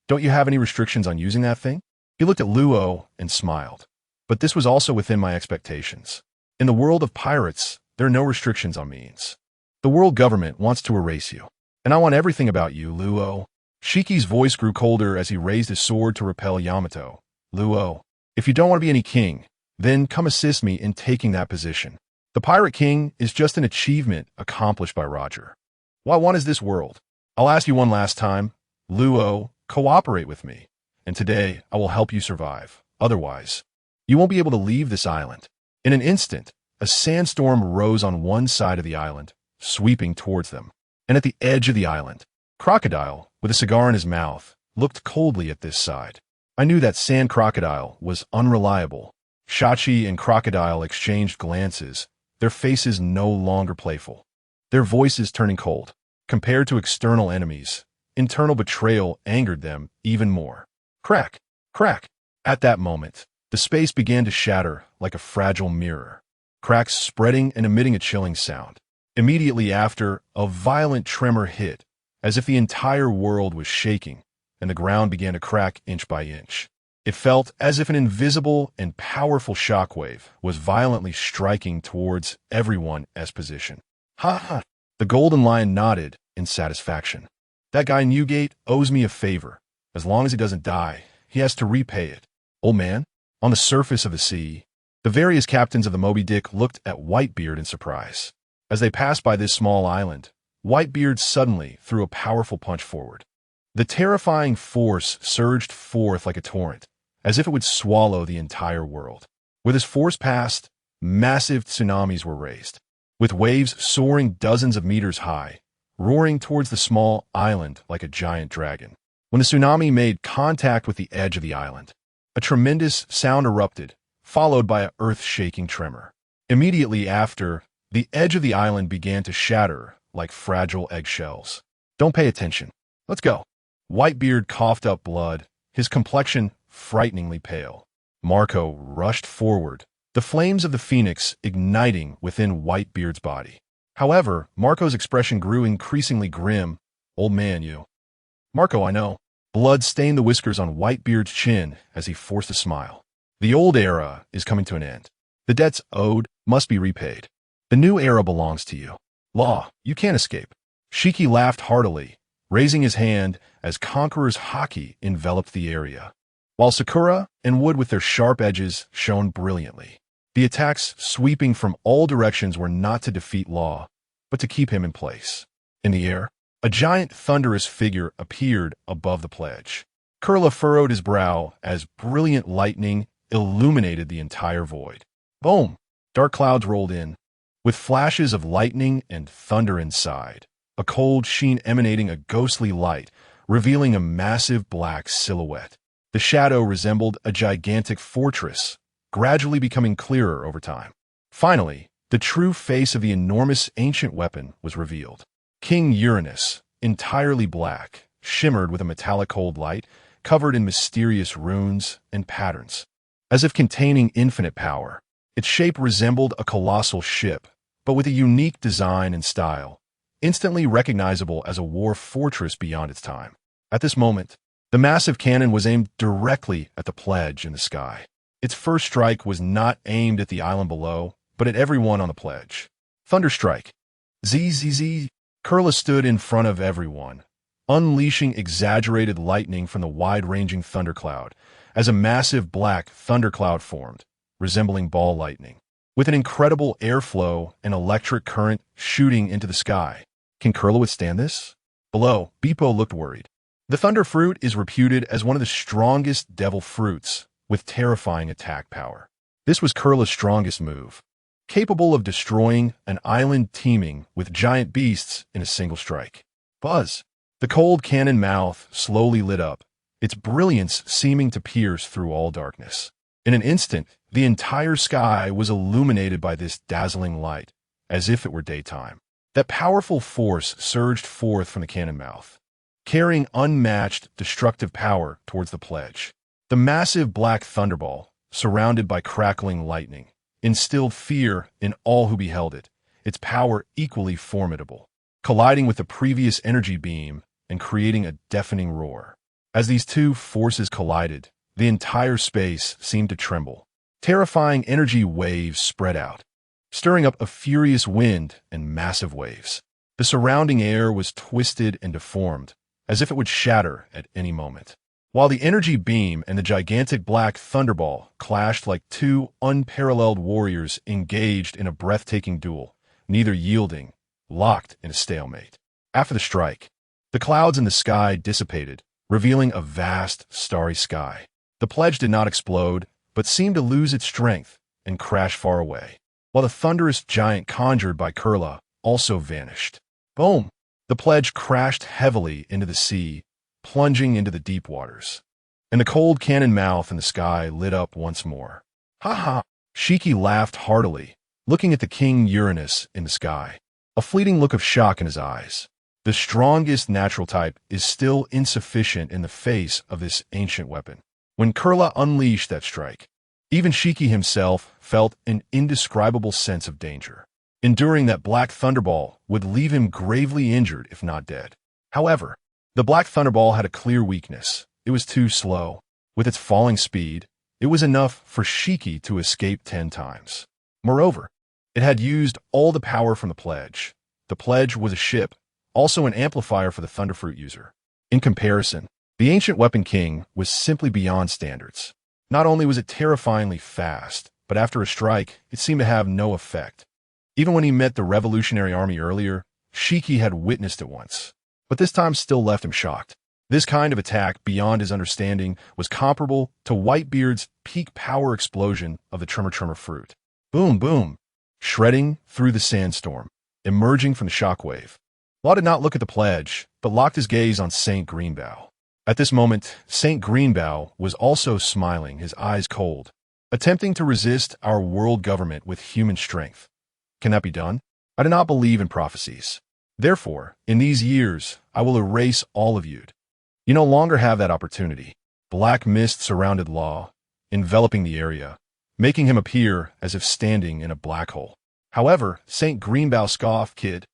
don't you have any restrictions on using that thing? He looked at Luo and smiled. But this was also within my expectations. In the world of pirates, there are no restrictions on means. The world government wants to erase you. And I want everything about you, Luo. Shiki's voice grew colder as he raised his sword to repel Yamato. Luo, if you don't want to be any king, then come assist me in taking that position. The Pirate King is just an achievement accomplished by Roger. What I want is this world. I'll ask you one last time. Luo, cooperate with me, and today I will help you survive. Otherwise, you won't be able to leave this island. In an instant, a sandstorm rose on one side of the island, sweeping towards them. And at the edge of the island, Crocodile, with a cigar in his mouth, looked coldly at this side. I knew that Sand Crocodile was unreliable. Shachi and Crocodile exchanged glances, their faces no longer playful, their voices turning cold. Compared to external enemies, internal betrayal angered them even more. Crack, crack. At that moment, the space began to shatter like a fragile mirror, cracks spreading and emitting a chilling sound. Immediately after, a violent tremor hit, as if the entire world was shaking, and the ground began to crack inch by inch. It felt as if an invisible and powerful shockwave was violently striking towards everyone's position. Ha ha! The Golden Lion nodded in satisfaction. That guy Newgate owes me a favor. As long as he doesn't die, he has to repay it. Old man, on the surface of the sea, the various captains of the Moby Dick looked at Whitebeard in surprise. As they passed by this small island, Whitebeard suddenly threw a powerful punch forward. The terrifying force surged forth like a torrent, as if it would swallow the entire world. With his force passed, massive tsunamis were raised, with waves soaring dozens of meters high, roaring towards the small island like a giant dragon. When the tsunami made contact with the edge of the island, a tremendous sound erupted, followed by an earth-shaking tremor. Immediately after, the edge of the island began to shatter like fragile eggshells. Don't pay attention. Let's go. Whitebeard coughed up blood, his complexion frighteningly pale. Marco rushed forward, the flames of the phoenix igniting within Whitebeard's body. However, Marco's expression grew increasingly grim. Old man, you. Marco, I know. Blood stained the whiskers on Whitebeard's chin as he forced a smile. The old era is coming to an end. The debts owed must be repaid. The new era belongs to you. Law, you can't escape. Shiki laughed heartily, raising his hand as Conqueror's haki enveloped the area, while Sakura and Wood with their sharp edges shone brilliantly. The attacks sweeping from all directions were not to defeat Law, but to keep him in place. In the air, a giant thunderous figure appeared above the pledge. Kurla furrowed his brow as brilliant lightning illuminated the entire void. Boom! Dark clouds rolled in, with flashes of lightning and thunder inside, a cold sheen emanating a ghostly light, revealing a massive black silhouette. The shadow resembled a gigantic fortress, gradually becoming clearer over time. Finally, the true face of the enormous ancient weapon was revealed. King Uranus, entirely black, shimmered with a metallic cold light, covered in mysterious runes and patterns. As if containing infinite power, its shape resembled a colossal ship, but with a unique design and style, instantly recognizable as a war fortress beyond its time. At this moment, the massive cannon was aimed directly at the pledge in the sky. Its first strike was not aimed at the island below, but at everyone on the pledge. Thunderstrike. Zzz. Kurla stood in front of everyone, unleashing exaggerated lightning from the wide-ranging thundercloud, as a massive black thundercloud formed, resembling ball lightning, with an incredible airflow and electric current shooting into the sky. Can Kurla withstand this? Below, Beepo looked worried. The thunder fruit is reputed as one of the strongest devil fruits, with terrifying attack power. This was Kurla's strongest move, capable of destroying an island teeming with giant beasts in a single strike. Buzz! The cold cannon mouth slowly lit up, its brilliance seeming to pierce through all darkness. In an instant, the entire sky was illuminated by this dazzling light, as if it were daytime. That powerful force surged forth from the cannon mouth, carrying unmatched destructive power towards the pledge. The massive black thunderball, surrounded by crackling lightning, instilled fear in all who beheld it, its power equally formidable, colliding with the previous energy beam and creating a deafening roar. As these two forces collided, the entire space seemed to tremble. Terrifying energy waves spread out, stirring up a furious wind and massive waves. The surrounding air was twisted and deformed, as if it would shatter at any moment. While the energy beam and the gigantic black thunderball clashed like two unparalleled warriors engaged in a breathtaking duel, neither yielding, locked in a stalemate. After the strike, the clouds in the sky dissipated, revealing a vast, starry sky. The pledge did not explode, but seemed to lose its strength and crash far away, while the thunderous giant conjured by Kurla also vanished. Boom! The pledge crashed heavily into the sea, plunging into the deep waters. And the cold cannon mouth in the sky lit up once more. Ha ha! Shiki laughed heartily, looking at the King Uranus in the sky, a fleeting look of shock in his eyes. The strongest natural type is still insufficient in the face of this ancient weapon. When Kurla unleashed that strike, even Shiki himself felt an indescribable sense of danger. Enduring that black thunderball would leave him gravely injured if not dead. However, the black thunderball had a clear weakness. It was too slow. With its falling speed, it was enough for Shiki to escape 10 times. Moreover, it had used all the power from the pledge. The pledge was a ship, also an amplifier for the Thunderfruit user. In comparison, the ancient weapon king was simply beyond standards. Not only was it terrifyingly fast, but after a strike, it seemed to have no effect. Even when he met the Revolutionary Army earlier, Shiki had witnessed it once, but this time still left him shocked. This kind of attack, beyond his understanding, was comparable to Whitebeard's peak power explosion of the Tremor fruit. Boom, boom, shredding through the sandstorm, emerging from the shockwave. Law did not look at the pledge, but locked his gaze on Saint Greenbow. At this moment, Saint Greenbow was also smiling, his eyes cold, attempting to resist our world government with human strength. Can that be done? I do not believe in prophecies. Therefore, in these years, I will erase all of you. You no longer have that opportunity. Black mist surrounded Law, enveloping the area, making him appear as if standing in a black hole. However, Saint Greenbow scoffed, "Kid,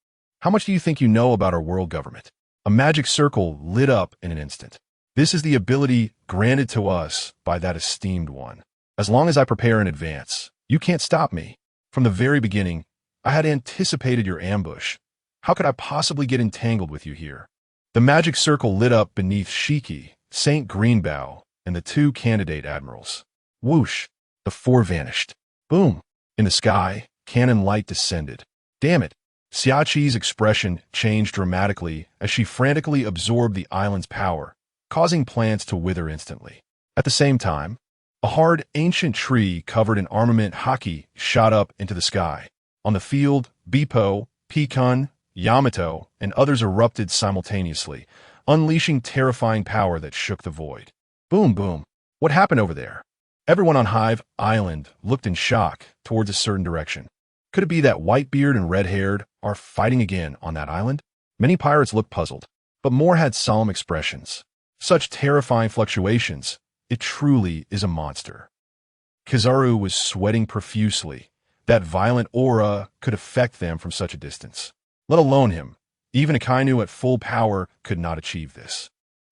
how much do you think you know about our world government?" A magic circle lit up in an instant. This is the ability granted to us by that esteemed one. As long as I prepare in advance, you can't stop me. From the very beginning, I had anticipated your ambush. How could I possibly get entangled with you here? The magic circle lit up beneath Shiki, Saint Greenbow, and the 2 candidate admirals. Whoosh! The 4 vanished. Boom! In the sky, cannon light descended. Damn it! Xiaqi's expression changed dramatically as she frantically absorbed the island's power, causing plants to wither instantly. At the same time, a hard, ancient tree covered in armament haki shot up into the sky. On the field, Beepo, Pecan, Yamato, and others erupted simultaneously, unleashing terrifying power that shook the void. Boom, boom. What happened over there? Everyone on Hive Island looked in shock towards a certain direction. Could it be that Whitebeard and Red-Haired are fighting again on that island? Many pirates looked puzzled. but more had solemn expressions. Such terrifying fluctuations, it truly is a monster. Kizaru was sweating profusely. That violent aura could affect them from such a distance. Let alone him. Even Akainu at full power could not achieve this.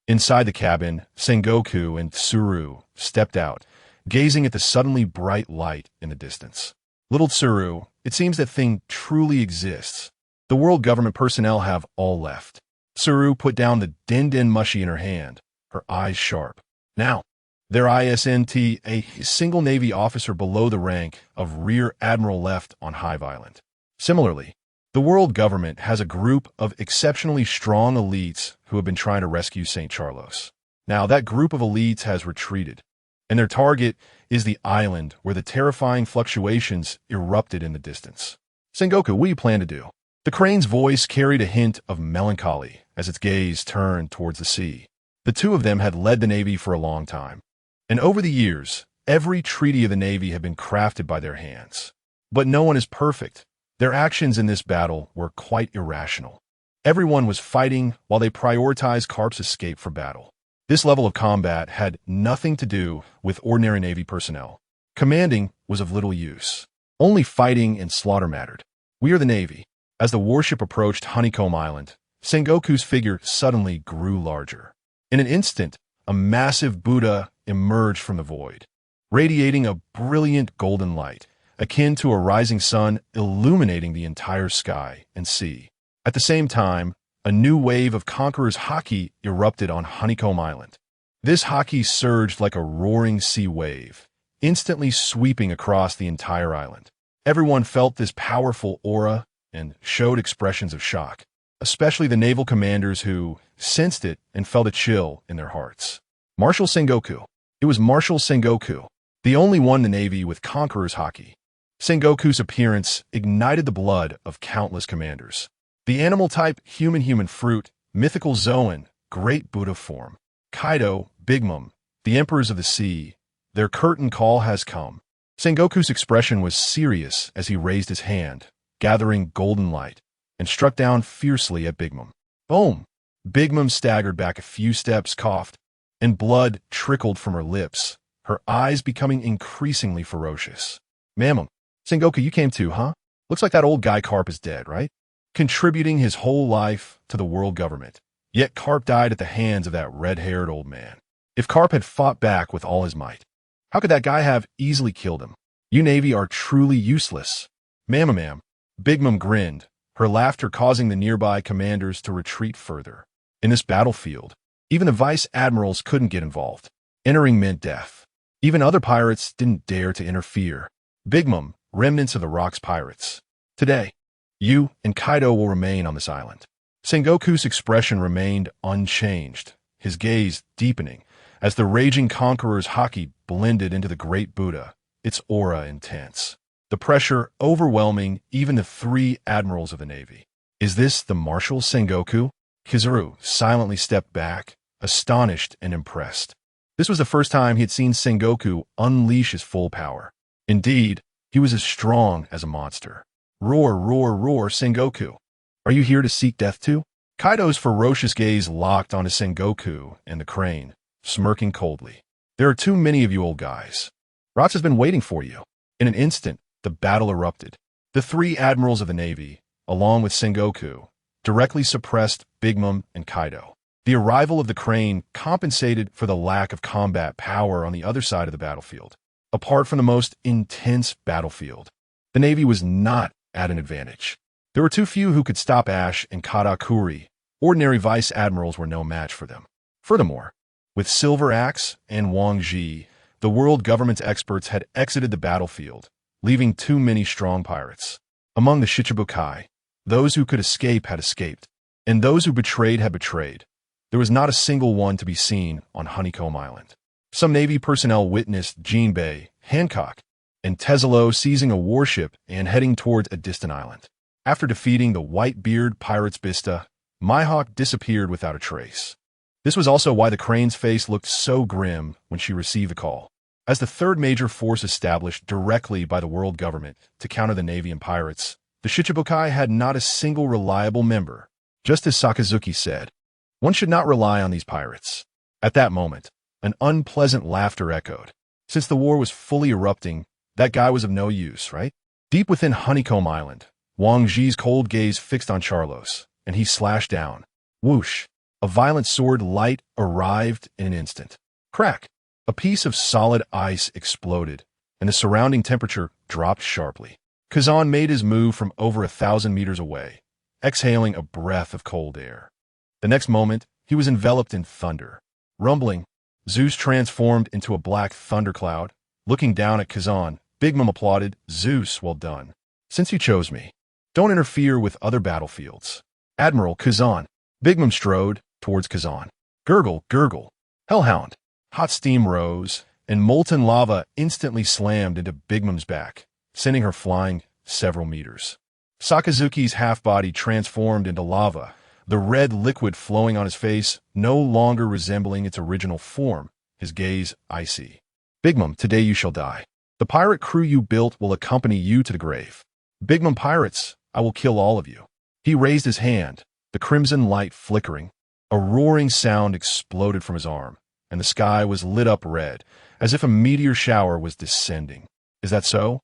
Inside the cabin, Sengoku and Tsuru stepped out, gazing at the suddenly bright light in the distance. Little Tsuru, it seems that thing truly exists. The world government personnel have all left. Tsuru put down the din-din mushi in her hand, her eyes sharp. Now, there isn't a single Navy officer below the rank of Rear Admiral left on Hive Island. Similarly, the world government has a group of exceptionally strong elites who have been trying to rescue St. Charlos. Now, that group of elites has retreated, and their target is the island where the terrifying fluctuations erupted in the distance. Sengoku, what do you plan to do? The crane's voice carried a hint of melancholy as its gaze turned towards the sea. The two of them had led the Navy for a long time, and over the years, every treaty of the Navy had been crafted by their hands. But no one is perfect. Their actions in this battle were quite irrational. Everyone was fighting while they prioritized Karp's escape for battle. This level of combat had nothing to do with ordinary Navy personnel. Commanding was of little use. Only fighting and slaughter mattered. We are the Navy. As the warship approached Honeycomb Island, Sengoku's figure suddenly grew larger. In an instant, a massive Buddha emerged from the void, radiating a brilliant golden light, akin to a rising sun illuminating the entire sky and sea. At the same time, a new wave of Conqueror's haki erupted on Honeycomb Island. This haki surged like a roaring sea wave, instantly sweeping across the entire island. Everyone felt this powerful aura and showed expressions of shock, especially the naval commanders who sensed it and felt a chill in their hearts. Marshal Sengoku. It was Marshal Sengoku, the only one in the Navy with Conqueror's haki. Sengoku's appearance ignited the blood of countless commanders. The animal type, human fruit, mythical Zoan, great Buddha form. Kaido, Big Mom, the emperors of the sea. Their curtain call has come. Sengoku's expression was serious as he raised his hand, gathering golden light, and struck down fiercely at Big Mom. Boom! Big Mom staggered back a few steps, coughed, and blood trickled from her lips, her eyes becoming increasingly ferocious. Mamam, Sengoku, you came too, huh? Looks like that old guy Karp is dead, right? Contributing his whole life to the world government. Yet Karp died at the hands of that red-haired old man. If Karp had fought back with all his might, how could that guy have easily killed him? You Navy are truly useless. Ma'am. Big Mom grinned, her laughter causing the nearby commanders to retreat further. In this battlefield, even the vice admirals couldn't get involved. Entering meant death. Even other pirates didn't dare to interfere. Big Mom, remnants of the Rock's pirates. Today, you and Kaido will remain on this island. Sengoku's expression remained unchanged, his gaze deepening as the raging Conqueror's haki blended into the great Buddha, its aura intense. The pressure overwhelming even the three admirals of the Navy. Is this the Marshal Sengoku? Kizaru silently stepped back, astonished and impressed. This was the first time he had seen Sengoku unleash his full power. Indeed, he was as strong as a monster. Roar, Sengoku. Are you here to seek death too? Kaido's ferocious gaze locked onto Sengoku and the crane, smirking coldly. There are too many of you old guys. Rotz has been waiting for you. In an instant, the battle erupted. The three admirals of the Navy, along with Sengoku, directly suppressed Big Mom and Kaido. The arrival of the crane compensated for the lack of combat power on the other side of the battlefield. Apart from the most intense battlefield, the Navy was not at an advantage. There were too few who could stop Ash and Katakuri. Ordinary vice admirals were no match for them. Furthermore, with Silver Axe and Wang Ji, the world government's experts had exited the battlefield, leaving too many strong pirates. Among the Shichibukai, those who could escape had escaped, and those who betrayed had betrayed. There was not a single one to be seen on Honeycomb Island. Some Navy personnel witnessed Jinbei, Hancock, and Tezulo seizing a warship and heading towards a distant island. After defeating the white-beard pirates Bista, Mihawk disappeared without a trace. This was also why the crane's face looked so grim when she received the call. As the third major force established directly by the world government to counter the Navy and pirates, the Shichibukai had not a single reliable member. Just as Sakazuki said, One should not rely on these pirates. At that moment, an unpleasant laughter echoed. Since the war was fully erupting, that guy was of no use, right? Deep within Honeycomb Island, Wang Ji's cold gaze fixed on Charlos, and he slashed down. Whoosh! A violent sword light arrived in an instant. Crack! A piece of solid ice exploded, and the surrounding temperature dropped sharply. Kazan made his move from over 1,000 meters away, exhaling a breath of cold air. The next moment, he was enveloped in thunder. Rumbling, Zeus transformed into a black thundercloud. Looking down at Kazan, Big Mom applauded. Zeus, well done. Since you chose me, don't interfere with other battlefields. Admiral Kazan. Big Mom strode towards Kazan. Gurgle, gurgle. Hellhound. Hot steam rose, and molten lava instantly slammed into Big Mom's back, sending her flying several meters. Sakazuki's half-body transformed into lava, the red liquid flowing on his face no longer resembling its original form, his gaze icy. Big Mom, today you shall die. The pirate crew you built will accompany you to the grave. Big Mom pirates, I will kill all of you. He raised his hand, the crimson light flickering. A roaring sound exploded from his arm, and the sky was lit up red, as if a meteor shower was descending. Is that so?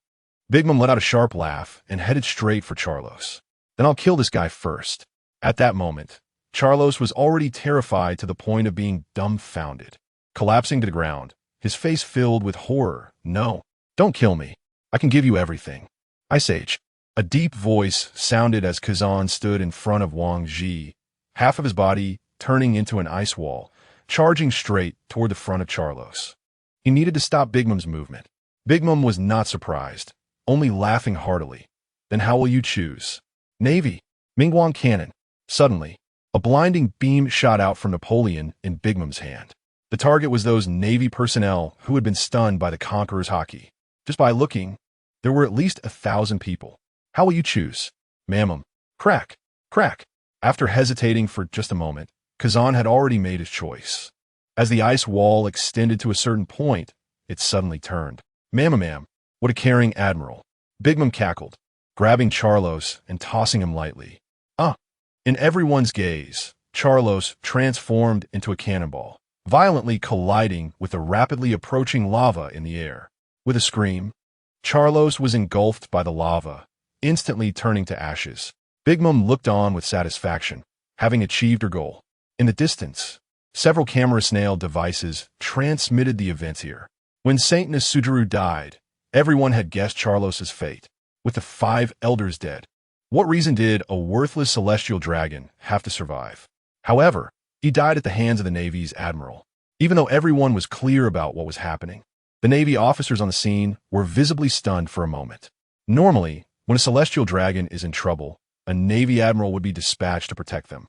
Big Mom let out a sharp laugh and headed straight for Charlos. Then I'll kill this guy first. At that moment, Charlos was already terrified to the point of being dumbfounded. Collapsing to the ground, his face filled with horror. No, don't kill me. I can give you everything. Ice Age. A deep voice sounded as Kazan stood in front of Wang Ji, half of his body turning into an ice wall, charging straight toward the front of Charlos. He needed to stop Big Mom's movement. Big Mom was not surprised, only laughing heartily. Then how will you choose? Navy. Mingguang Cannon. Suddenly, a blinding beam shot out from Napoleon in Big Mom's hand. The target was those Navy personnel who had been stunned by the Conqueror's hockey. Just by looking, there were at least 1,000 people. How will you choose? Mamam. Crack. Crack. After hesitating for just a moment, Kazan had already made his choice. As the ice wall extended to a certain point, it suddenly turned. Mamam, what a caring admiral. Big Mom cackled, grabbing Charlos and tossing him lightly. In everyone's gaze, Charlos transformed into a cannonball, violently colliding with the rapidly approaching lava in the air. With a scream, Charlos was engulfed by the lava, instantly turning to ashes. Big Mom looked on with satisfaction, having achieved her goal. In the distance, several camera snail devices transmitted the events here. When Saint Nasujaru died, everyone had guessed Charlos's fate, with the 5 elders dead. What reason did a worthless celestial dragon have to survive? However, he died at the hands of the Navy's admiral. Even though everyone was clear about what was happening, the Navy officers on the scene were visibly stunned for a moment. Normally, when a celestial dragon is in trouble, a Navy admiral would be dispatched to protect them.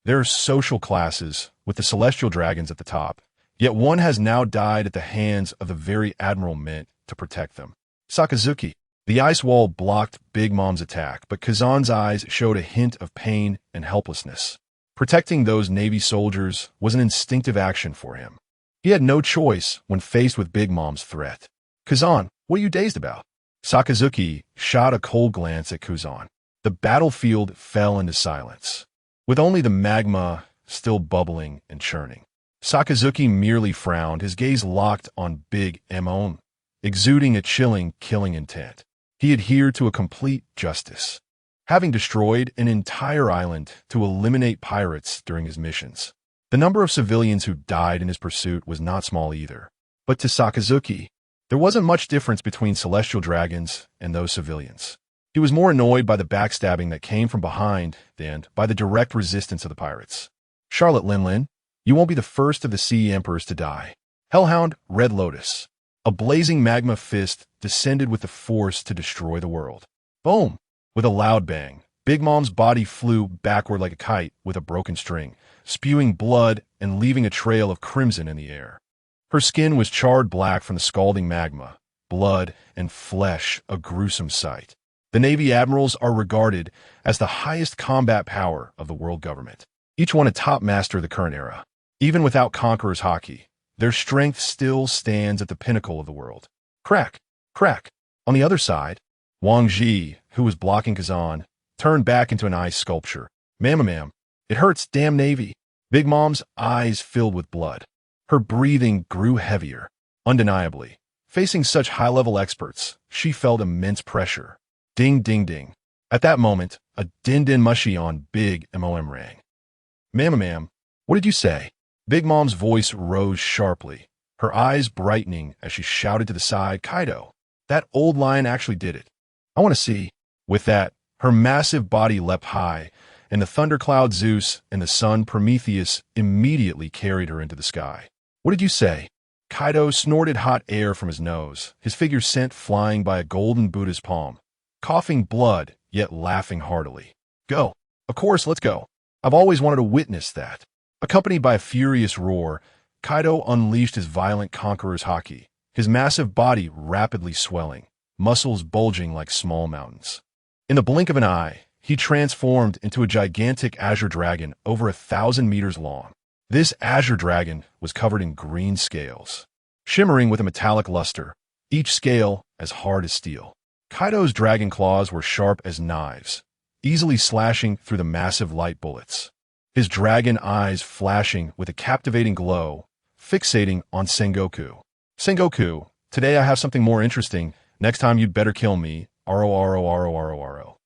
There are social classes, with the celestial dragons at the top, yet one has now died at the hands of the very admiral meant to protect them. Sakazuki. The ice wall blocked Big Mom's attack, but Kazan's eyes showed a hint of pain and helplessness. Protecting those Navy soldiers was an instinctive action for him. He had no choice when faced with Big Mom's threat. Kazan, what are you dazed about? Sakazuki shot a cold glance at Kazan. The battlefield fell into silence, with only the magma still bubbling and churning. Sakazuki merely frowned, his gaze locked on Big Mom, exuding a chilling, killing intent. He adhered to a complete justice, having destroyed an entire island to eliminate pirates during his missions. The number of civilians who died in his pursuit was not small either. But to Sakazuki, there wasn't much difference between celestial dragons and those civilians. He was more annoyed by the backstabbing that came from behind than by the direct resistance of the pirates. Charlotte Linlin, you won't be the first of the Sea Emperors to die. Hellhound, Red Lotus. A blazing magma fist descended with the force to destroy the world. Boom! With a loud bang, Big Mom's body flew backward like a kite with a broken string, spewing blood and leaving a trail of crimson in the air. Her skin was charred black from the scalding magma, blood and flesh a gruesome sight. The Navy admirals are regarded as the highest combat power of the world government, each one a top master of the current era. Even without Conqueror's hockey, their strength still stands at the pinnacle of the world. Crack! Crack! On the other side, Wang Ji, who was blocking Kazan, turned back into an ice sculpture. Ma'am, it hurts, damn Navy. Big Mom's eyes filled with blood. Her breathing grew heavier. Undeniably, facing such high-level experts, she felt immense pressure. Ding, ding, ding. At that moment, a din-din mushy on Big Mom rang. Ma'am, what did you say? Big Mom's voice rose sharply, her eyes brightening as she shouted to the side, Kaido, that old lion actually did it. I want to see. With that, her massive body leapt high, and the thundercloud Zeus and the sun Prometheus immediately carried her into the sky. What did you say? Kaido snorted hot air from his nose, his figure sent flying by a golden Buddha's palm, coughing blood, yet laughing heartily. Go. Of course, let's go. I've always wanted to witness that. Accompanied by a furious roar, Kaido unleashed his violent conqueror's haki, his massive body rapidly swelling, muscles bulging like small mountains. In the blink of an eye, he transformed into a gigantic azure dragon over 1,000 meters long. This azure dragon was covered in green scales, shimmering with a metallic luster, each scale as hard as steel. Kaido's dragon claws were sharp as knives, easily slashing through the massive light bullets. His dragon eyes flashing with a captivating glow, fixating on Sengoku. Sengoku, today I have something more interesting. Next time you'd better kill me. Aro.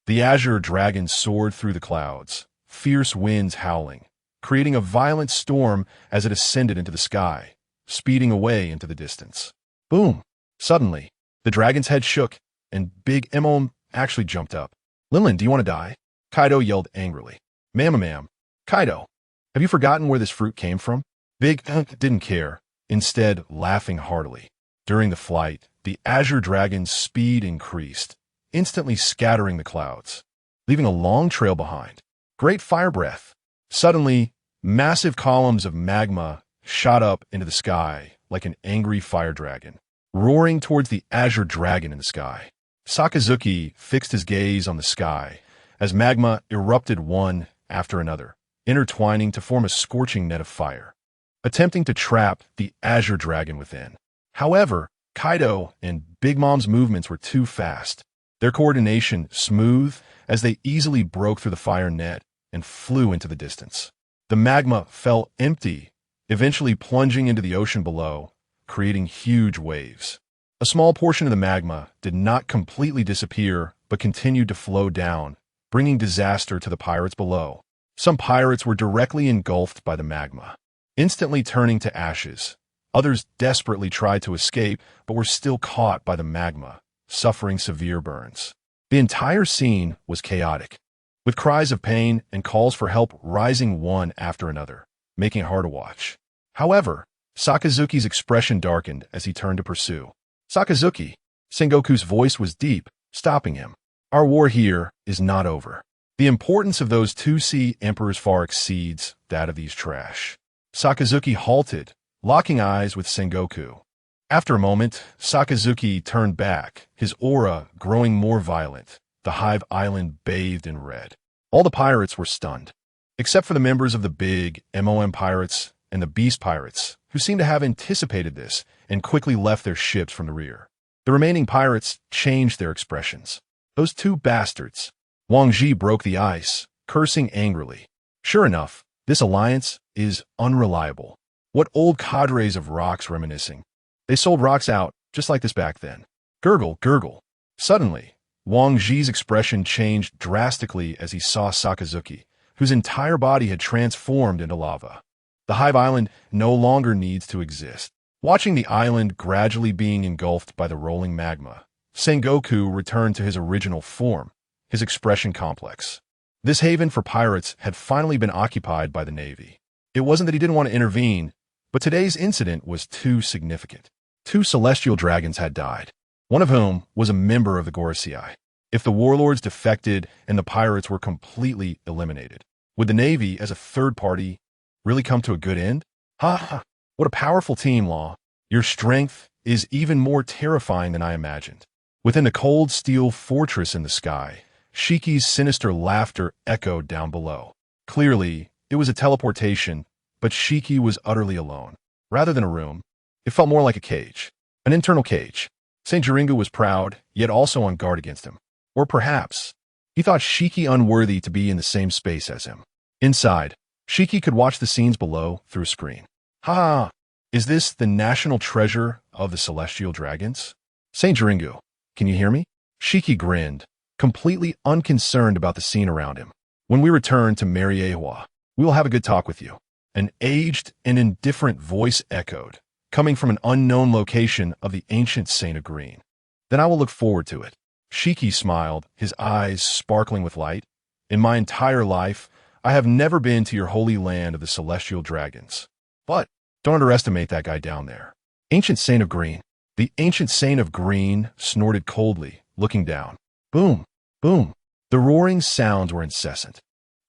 The azure dragon soared through the clouds, fierce winds howling, creating a violent storm as it ascended into the sky, speeding away into the distance. Boom! Suddenly, the dragon's head shook, and Big Mom actually jumped up. Lilin, do you want to die? Kaido yelled angrily. Ma'am, Kaido, have you forgotten where this fruit came from? Big didn't care, instead laughing heartily. During the flight, the azure dragon's speed increased, instantly scattering the clouds, leaving a long trail behind. Great fire breath. Suddenly, massive columns of magma shot up into the sky like an angry fire dragon, roaring towards the azure dragon in the sky. Sakazuki fixed his gaze on the sky as magma erupted one after another, intertwining to form a scorching net of fire, attempting to trap the azure dragon within. However, Kaido and Big Mom's movements were too fast, their coordination smooth as they easily broke through the fire net and flew into the distance. The magma fell empty, eventually plunging into the ocean below, creating huge waves. A small portion of the magma did not completely disappear, but continued to flow down, bringing disaster to the pirates below. Some pirates were directly engulfed by the magma, instantly turning to ashes. Others desperately tried to escape, but were still caught by the magma, suffering severe burns. The entire scene was chaotic, with cries of pain and calls for help rising one after another, making it hard to watch. However, Sakazuki's expression darkened as he turned to pursue. Sakazuki, Sengoku's voice was deep, stopping him. Our war here is not over. The importance of those 2C emperors far exceeds that of these trash. Sakazuki halted, locking eyes with Sengoku. After a moment, Sakazuki turned back, his aura growing more violent, the Hive Island bathed in red. All the pirates were stunned, except for the members of the Big Mom pirates and the Beast pirates, who seemed to have anticipated this and quickly left their ships from the rear. The remaining pirates changed their expressions. Those two bastards. Wang Ji broke the ice, cursing angrily. Sure enough, this alliance is unreliable. What old cadres of rocks reminiscing. They sold rocks out, just like this back then. Gurgle, gurgle. Suddenly, Wang Ji's expression changed drastically as he saw Sakazuki, whose entire body had transformed into lava. The Hive Island no longer needs to exist. Watching the island gradually being engulfed by the rolling magma, Sengoku returned to his original form, his expression complex. This haven for pirates had finally been occupied by the Navy. It wasn't that he didn't want to intervene, but today's incident was too significant. 2 celestial dragons had died, one of whom was a member of the Gorosei. If the warlords defected and the pirates were completely eliminated, would the Navy, as a third party, really come to a good end? Ha! What a powerful team, Law. Your strength is even more terrifying than I imagined. Within the cold steel fortress in the sky, Shiki's sinister laughter echoed down below. Clearly, it was a teleportation, but Shiki was utterly alone. Rather than a room, it felt more like a cage, an internal cage. Saint Jiringu was proud, yet also on guard against him. Or perhaps, he thought Shiki unworthy to be in the same space as him. Inside, Shiki could watch the scenes below through a screen. Ha! Is this the national treasure of the celestial dragons? Saint Jeringu, can you hear me? Shiki grinned, completely unconcerned about the scene around him. When we return to Mariehua, we will have a good talk with you. An aged and indifferent voice echoed, coming from an unknown location of the ancient Saint of Green. Then I will look forward to it. Shiki smiled, his eyes sparkling with light. In my entire life, I have never been to your holy land of the celestial dragons. But don't underestimate that guy down there. Ancient Saint of Green. The ancient Saint of Green snorted coldly, looking down. Boom, boom. The roaring sounds were incessant,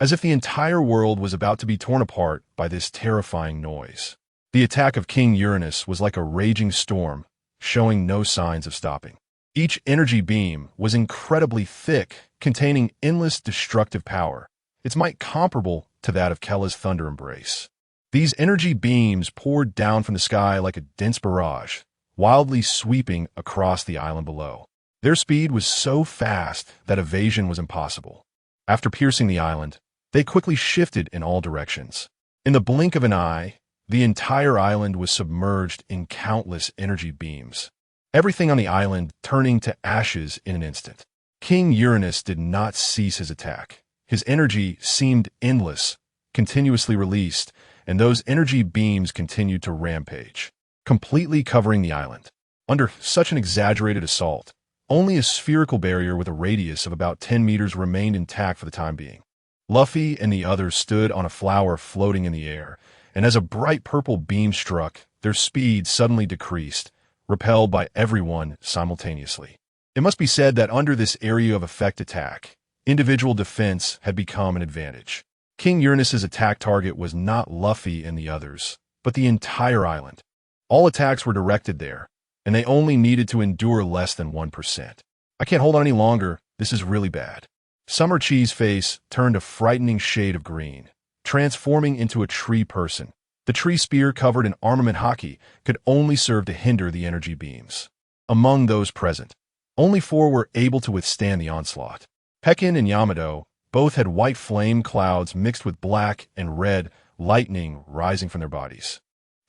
as if the entire world was about to be torn apart by this terrifying noise. The attack of King Uranus was like a raging storm, showing no signs of stopping. Each energy beam was incredibly thick, containing endless destructive power, its might comparable to that of Kella's thunder embrace. These energy beams poured down from the sky like a dense barrage, wildly sweeping across the island below. Their speed was so fast that evasion was impossible. After piercing the island, they quickly shifted in all directions. In the blink of an eye, the entire island was submerged in countless energy beams, everything on the island turning to ashes in an instant. King Uranus did not cease his attack. His energy seemed endless, continuously released, and those energy beams continued to rampage, completely covering the island. Under such an exaggerated assault, only a spherical barrier with a radius of about 10 meters remained intact for the time being. Luffy and the others stood on a flower floating in the air, and as a bright purple beam struck, their speed suddenly decreased, repelled by everyone simultaneously. It must be said that under this area of effect attack, individual defense had become an advantage. King Uranus's attack target was not Luffy and the others, but the entire island. All attacks were directed there, and they only needed to endure less than 1%. I can't hold on any longer. This is really bad. Summer Chi's face turned a frightening shade of green, transforming into a tree person. The tree spear covered in armament haki could only serve to hinder the energy beams. Among those present, only 4 were able to withstand the onslaught. Pekin and Yamato both had white flame clouds mixed with black and red lightning rising from their bodies.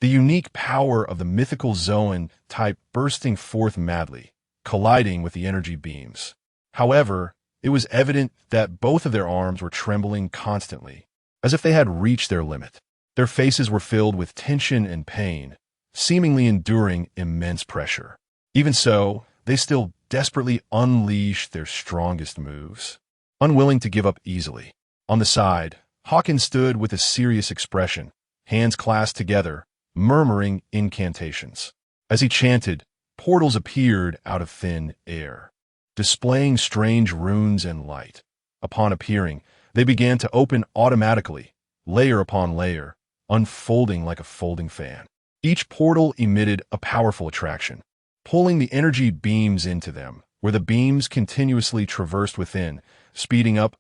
The unique power of the mythical Zoan type bursting forth madly, colliding with the energy beams. However, it was evident that both of their arms were trembling constantly, as if they had reached their limit. Their faces were filled with tension and pain, seemingly enduring immense pressure. Even so, they still desperately unleashed their strongest moves, unwilling to give up easily. On the side, Hawkins stood with a serious expression, hands clasped together, murmuring incantations. As he chanted, portals appeared out of thin air, displaying strange runes and light. Upon appearing, they began to open automatically, layer upon layer, unfolding like a folding fan. Each portal emitted a powerful attraction, pulling the energy beams into them, where the beams continuously traversed within, speeding up,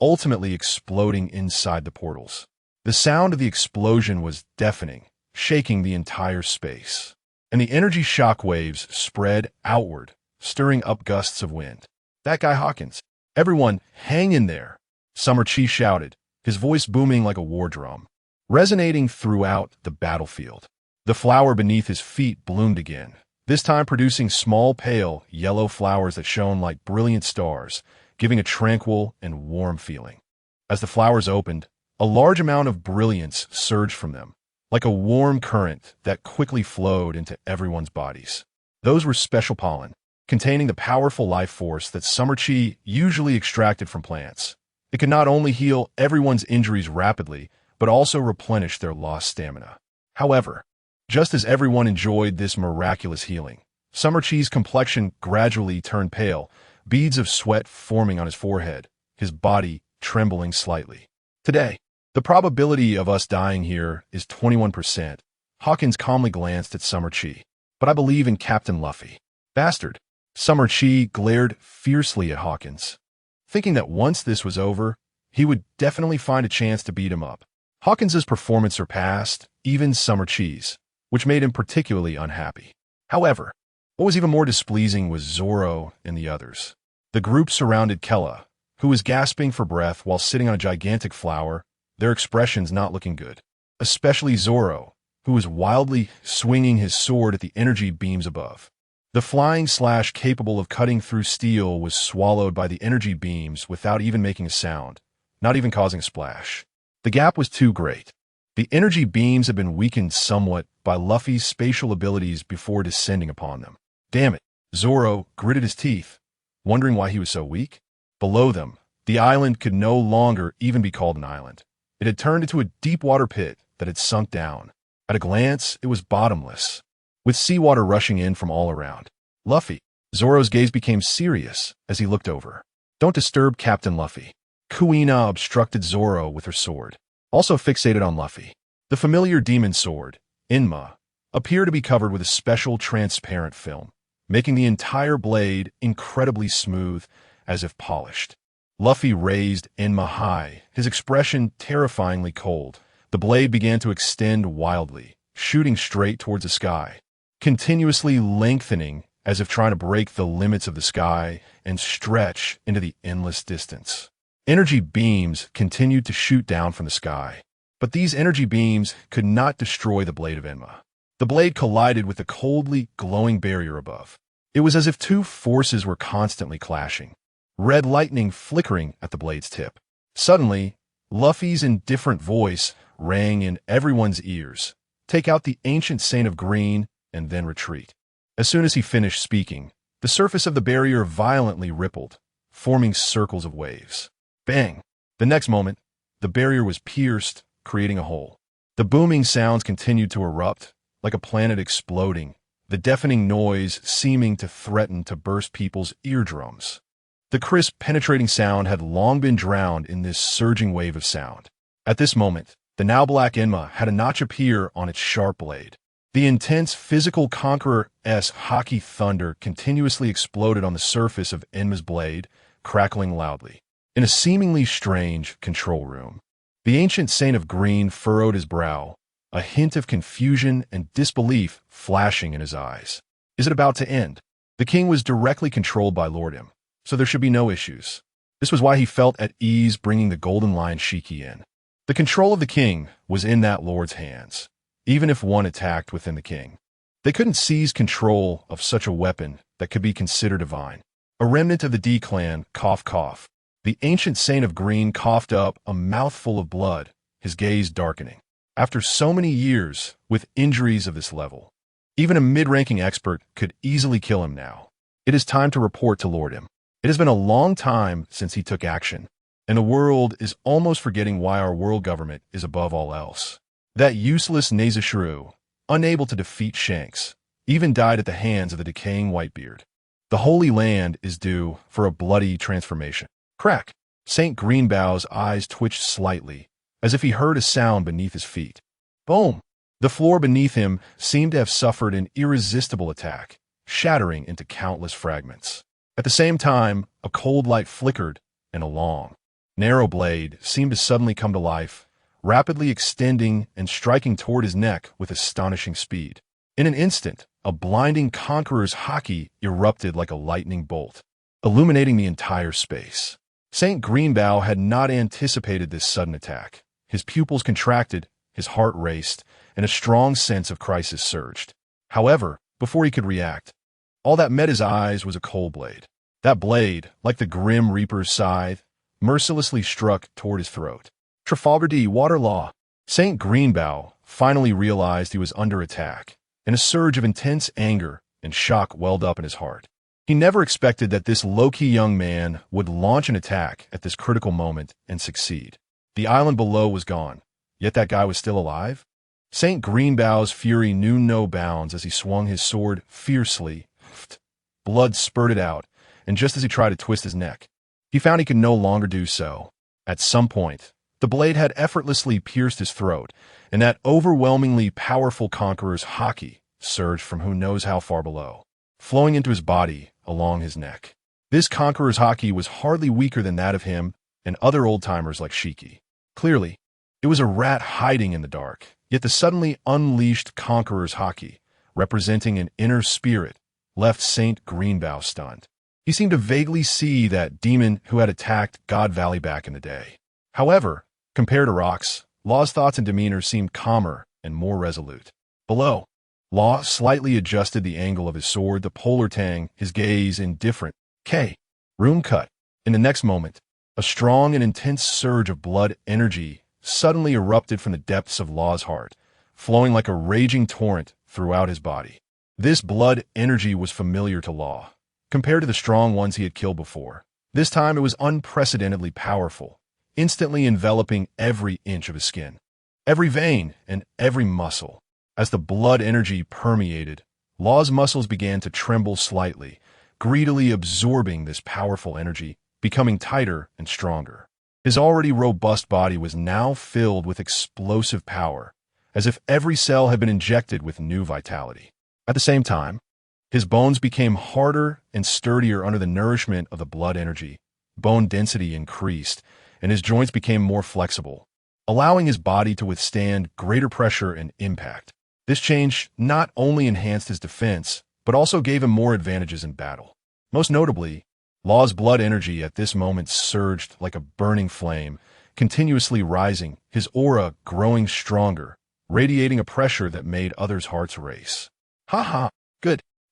ultimately exploding inside the portals. The sound of the explosion was deafening, shaking the entire space, and the energy shock waves spread outward, stirring up gusts of wind. That guy Hawkins. Everyone, hang in there, Summer Chi shouted, his voice booming like a war drum, resonating throughout the battlefield. The flower beneath his feet bloomed again, this time producing small pale yellow flowers that shone like brilliant stars, giving a tranquil and warm feeling. As the flowers opened, a large amount of brilliance surged from them, like a warm current that quickly flowed into everyone's bodies. Those were special pollen, containing the powerful life force that Summer Chi usually extracted from plants. It could not only heal everyone's injuries rapidly, but also replenish their lost stamina. However, just as everyone enjoyed this miraculous healing, Summer Chi's complexion gradually turned pale, beads of sweat forming on his forehead, his body trembling slightly. Today, the probability of us dying here is 21%. Hawkins calmly glanced at Summer Chi. But I believe in Captain Luffy. Bastard. Summer Chi glared fiercely at Hawkins, thinking that once this was over, he would definitely find a chance to beat him up. Hawkins's performance surpassed even Summer Chi's, which made him particularly unhappy. However, what was even more displeasing was Zoro and the others. The group surrounded Kella, who was gasping for breath while sitting on a gigantic flower, their expressions not looking good. Especially Zoro, who was wildly swinging his sword at the energy beams above. The flying slash capable of cutting through steel was swallowed by the energy beams without even making a sound, not even causing a splash. The gap was too great. The energy beams had been weakened somewhat by Luffy's spatial abilities before descending upon them. Damn it, Zoro gritted his teeth, wondering why he was so weak. Below them, the island could no longer even be called an island. It had turned into a deep-water pit that had sunk down. At a glance, it was bottomless, with seawater rushing in from all around. Luffy. Zoro's gaze became serious as he looked over. Don't disturb Captain Luffy. Kuina obstructed Zoro with her sword, also fixated on Luffy. The familiar demon sword, Inma, appeared to be covered with a special transparent film, making the entire blade incredibly smooth, as if polished. Luffy raised Inma high, his expression terrifyingly cold. The blade began to extend wildly, shooting straight towards the sky, continuously lengthening as if trying to break the limits of the sky and stretch into the endless distance. Energy beams continued to shoot down from the sky, but these energy beams could not destroy the blade of Enma. The blade collided with the coldly glowing barrier above. It was as if two forces were constantly clashing, red lightning flickering at the blade's tip. Suddenly, Luffy's indifferent voice rang in everyone's ears. Take out the ancient Saint of Green and then retreat. As soon as he finished speaking, the surface of the barrier violently rippled, forming circles of waves. Bang! The next moment, the barrier was pierced, creating a hole. The booming sounds continued to erupt, like a planet exploding, the deafening noise seeming to threaten to burst people's eardrums. The crisp, penetrating sound had long been drowned in this surging wave of sound. At this moment, the now black Enma had a notch appear on its sharp blade. The intense physical Conqueror-esque hockey thunder continuously exploded on the surface of Enma's blade, crackling loudly. In a seemingly strange control room, the ancient Saint of Green furrowed his brow, a hint of confusion and disbelief flashing in his eyes. Is it about to end? The king was directly controlled by Lord M, so there should be no issues. This was why he felt at ease bringing the Golden Lion Shiki in. The control of the king was in that lord's hands, even if one attacked within the king. They couldn't seize control of such a weapon that could be considered divine. A remnant of the D-clan, cough cough. The ancient Saint of Green coughed up a mouthful of blood, his gaze darkening. After so many years with injuries of this level, even a mid-ranking expert could easily kill him now. It is time to report to Lord M. It has been a long time since he took action, and the world is almost forgetting why our world government is above all else. That useless Nazashuru, unable to defeat Shanks, even died at the hands of the decaying Whitebeard. The Holy Land is due for a bloody transformation. Crack! St. Greenbow's eyes twitched slightly, as if he heard a sound beneath his feet. Boom! The floor beneath him seemed to have suffered an irresistible attack, shattering into countless fragments. At the same time, a cold light flickered, and a long, narrow blade seemed to suddenly come to life, rapidly extending and striking toward his neck with astonishing speed. In an instant, a blinding conqueror's haki erupted like a lightning bolt, illuminating the entire space. St. Greenbow had not anticipated this sudden attack. His pupils contracted, his heart raced, and a strong sense of crisis surged. However, before he could react, all that met his eyes was a cold blade. That blade, like the Grim Reaper's scythe, mercilessly struck toward his throat. Trafalgar Law. St. Greenbow finally realized he was under attack, and a surge of intense anger and shock welled up in his heart. He never expected that this low-key young man would launch an attack at this critical moment and succeed. The island below was gone, yet that guy was still alive? St. Greenbow's fury knew no bounds as he swung his sword fiercely. Blood spurted out, and just as he tried to twist his neck, he found he could no longer do so. At some point, the blade had effortlessly pierced his throat, and that overwhelmingly powerful conqueror's haki surged from who knows how far below, flowing into his body along his neck. This conqueror's haki was hardly weaker than that of him and other old-timers like Shiki. Clearly, it was a rat hiding in the dark, yet the suddenly unleashed conqueror's haki, representing an inner spirit, left St. Greenbow stunned. He seemed to vaguely see that demon who had attacked God Valley back in the day. However, Compared to rocks, Law's thoughts and demeanor seemed calmer and more resolute. Below, Law slightly adjusted the angle of his sword, the polar tang, his gaze indifferent. Room cut. In the next moment, a strong and intense surge of blood energy suddenly erupted from the depths of Law's heart, flowing like a raging torrent throughout his body. This blood energy was familiar to Law, compared to the strong ones he had killed before. This time it was unprecedentedly powerful, instantly enveloping every inch of his skin, every vein, and every muscle. As the blood energy permeated, Law's muscles began to tremble slightly, greedily absorbing this powerful energy, becoming tighter and stronger. His already robust body was now filled with explosive power, as if every cell had been injected with new vitality. At the same time, his bones became harder and sturdier under the nourishment of the blood energy. Bone density increased, and his joints became more flexible, allowing his body to withstand greater pressure and impact. This change not only enhanced his defense, but also gave him more advantages in battle. Most notably, Law's blood energy at this moment surged like a burning flame, continuously rising, his aura growing stronger, radiating a pressure that made others' hearts race. Ha!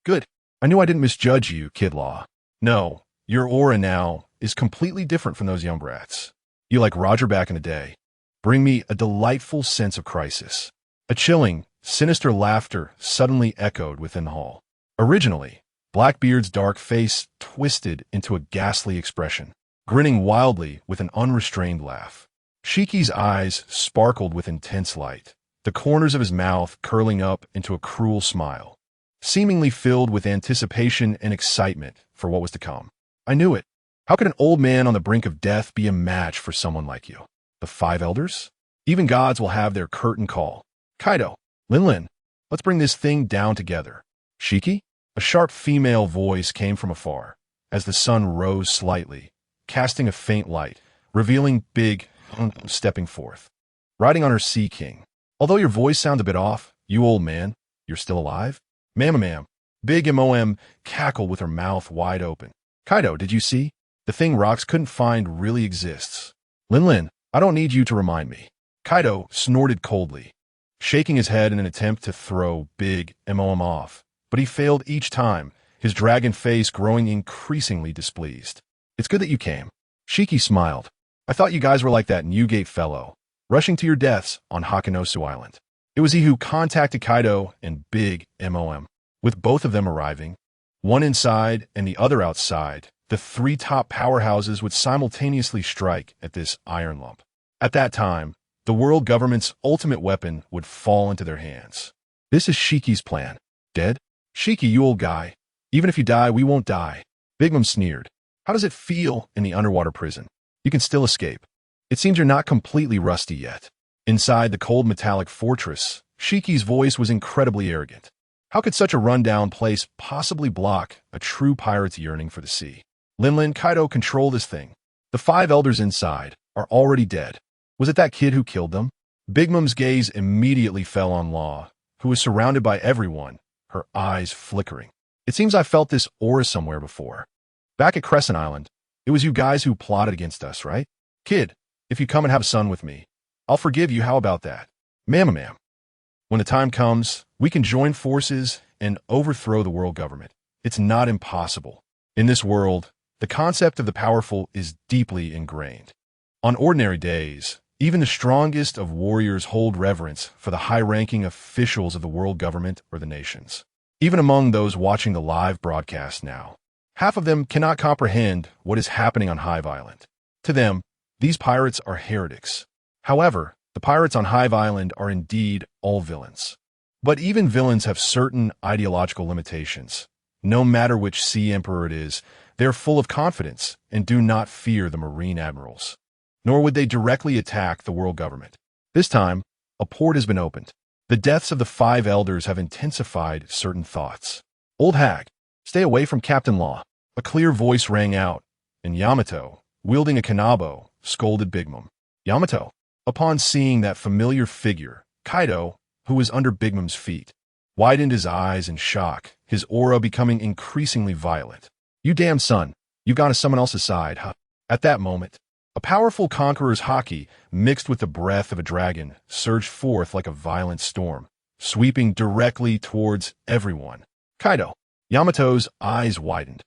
Good. I knew I didn't misjudge you, Kid Law. No, your aura now is completely different from those young brats. You like Roger back in the day. Bring me a delightful sense of crisis. A chilling, sinister laughter suddenly echoed within the hall. Originally, Blackbeard's dark face twisted into a ghastly expression, grinning wildly with an unrestrained laugh. Shiki's eyes sparkled with intense light, the corners of his mouth curling up into a cruel smile, seemingly filled with anticipation and excitement for what was to come. I knew it. How could an old man on the brink of death be a match for someone like you? The five elders? Even gods will have their curtain call. Kaido, Lin, let's bring this thing down together. Shiki? A sharp female voice came from afar, as the sun rose slightly, casting a faint light, revealing Big stepping forth, riding on her Sea King. Although your voice sounds a bit off, you old man, you're still alive? Ma'am. Big MOM cackled with her mouth wide open. Kaido, did you see? The thing rocks couldn't find really exists. Lin, I don't need you to remind me. Kaido snorted coldly, shaking his head in an attempt to throw Big MOM off, but he failed each time, his dragon face growing increasingly displeased. It's good that you came. Shiki smiled. I thought you guys were like that Newgate fellow, rushing to your deaths on Hakanosu Island. It was he who contacted Kaido and Big MOM. With both of them arriving, one inside and the other outside, the three top powerhouses would simultaneously strike at this iron lump. At that time, the world government's ultimate weapon would fall into their hands. This is Shiki's plan. Dead? Shiki, you old guy. Even if you die, we won't die. Big Mom sneered. How does it feel in the underwater prison? You can still escape. It seems you're not completely rusty yet. Inside the cold metallic fortress, Shiki's voice was incredibly arrogant. How could such a rundown place possibly block a true pirate's yearning for the sea? Lin, Kaido, control this thing. The five elders inside are already dead. Was it that kid who killed them? Big Mom's gaze immediately fell on Law, who was surrounded by everyone, her eyes flickering. It seems I felt this aura somewhere before. Back at Crescent Island, it was you guys who plotted against us, right? Kid, if you come and have a son with me, I'll forgive you. How about that? Ma'am. When the time comes, we can join forces and overthrow the world government. It's not impossible. In this world, the concept of the powerful is deeply ingrained. On ordinary days, even the strongest of warriors hold reverence for the high-ranking officials of the world government or the nations. Even among those watching the live broadcast now, half of them cannot comprehend what is happening on Hive Island. To them, these pirates are heretics. However, the pirates on Hive Island are indeed all villains. But even villains have certain ideological limitations. No matter which sea emperor it is, they are full of confidence and do not fear the marine admirals. Nor would they directly attack the world government. This time, a port has been opened. The deaths of the five elders have intensified certain thoughts. Old hag, stay away from Captain Law. A clear voice rang out, and Yamato, wielding a kanabo, scolded Big Mom. Yamato. Upon seeing that familiar figure, Kaido, who was under Big Mom's feet, widened his eyes in shock, his aura becoming increasingly violent. You damn son, you've gone to someone else's side, huh? At that moment, A powerful conqueror's haki, mixed with the breath of a dragon, surged forth like a violent storm, sweeping directly towards everyone. Kaido. Yamato's eyes widened,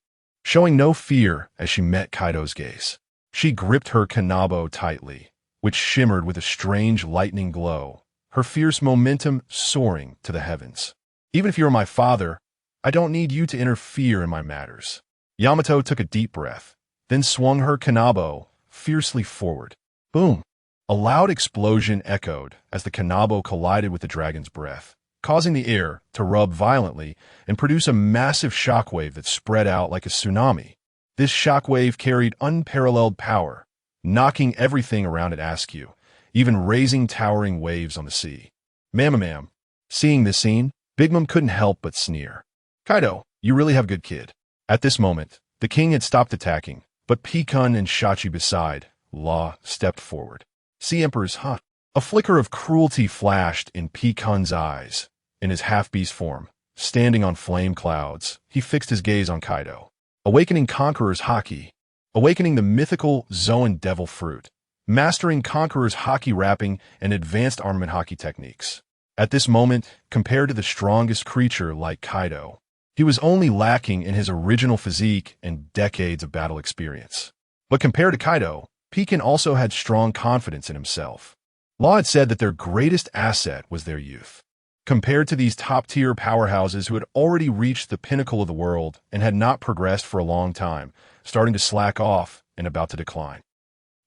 showing no fear as she met Kaido's gaze. She gripped her kanabo tightly, which shimmered with a strange lightning glow, her fierce momentum soaring to the heavens. Even if you're my father, I don't need you to interfere in my matters. Yamato took a deep breath, then swung her kanabo fiercely forward. Boom! A loud explosion echoed as the kanabo collided with the dragon's breath, causing the air to rub violently and produce a massive shockwave that spread out like a tsunami. This shockwave carried unparalleled power, knocking everything around it askew, even raising towering waves on the sea. Mamamam. Seeing this scene, Big Mom couldn't help but sneer. Kaido, you really have good kid. At this moment, the king had stopped attacking, but Pikun and Shachi beside Law stepped forward. See Emperor's huh? A flicker of cruelty flashed in Pikun's eyes. In his half-beast form, standing on flame clouds, he fixed his gaze on Kaido. Awakening Conqueror's haki. Awakening the mythical Zoan Devil Fruit. Mastering Conqueror's haki wrapping and advanced armament haki techniques. At this moment, compared to the strongest creature like Kaido, he was only lacking in his original physique and decades of battle experience. But compared to Kaido, Pikun also had strong confidence in himself. Law had said that their greatest asset was their youth. Compared to these top-tier powerhouses who had already reached the pinnacle of the world and had not progressed for a long time, starting to slack off and about to decline.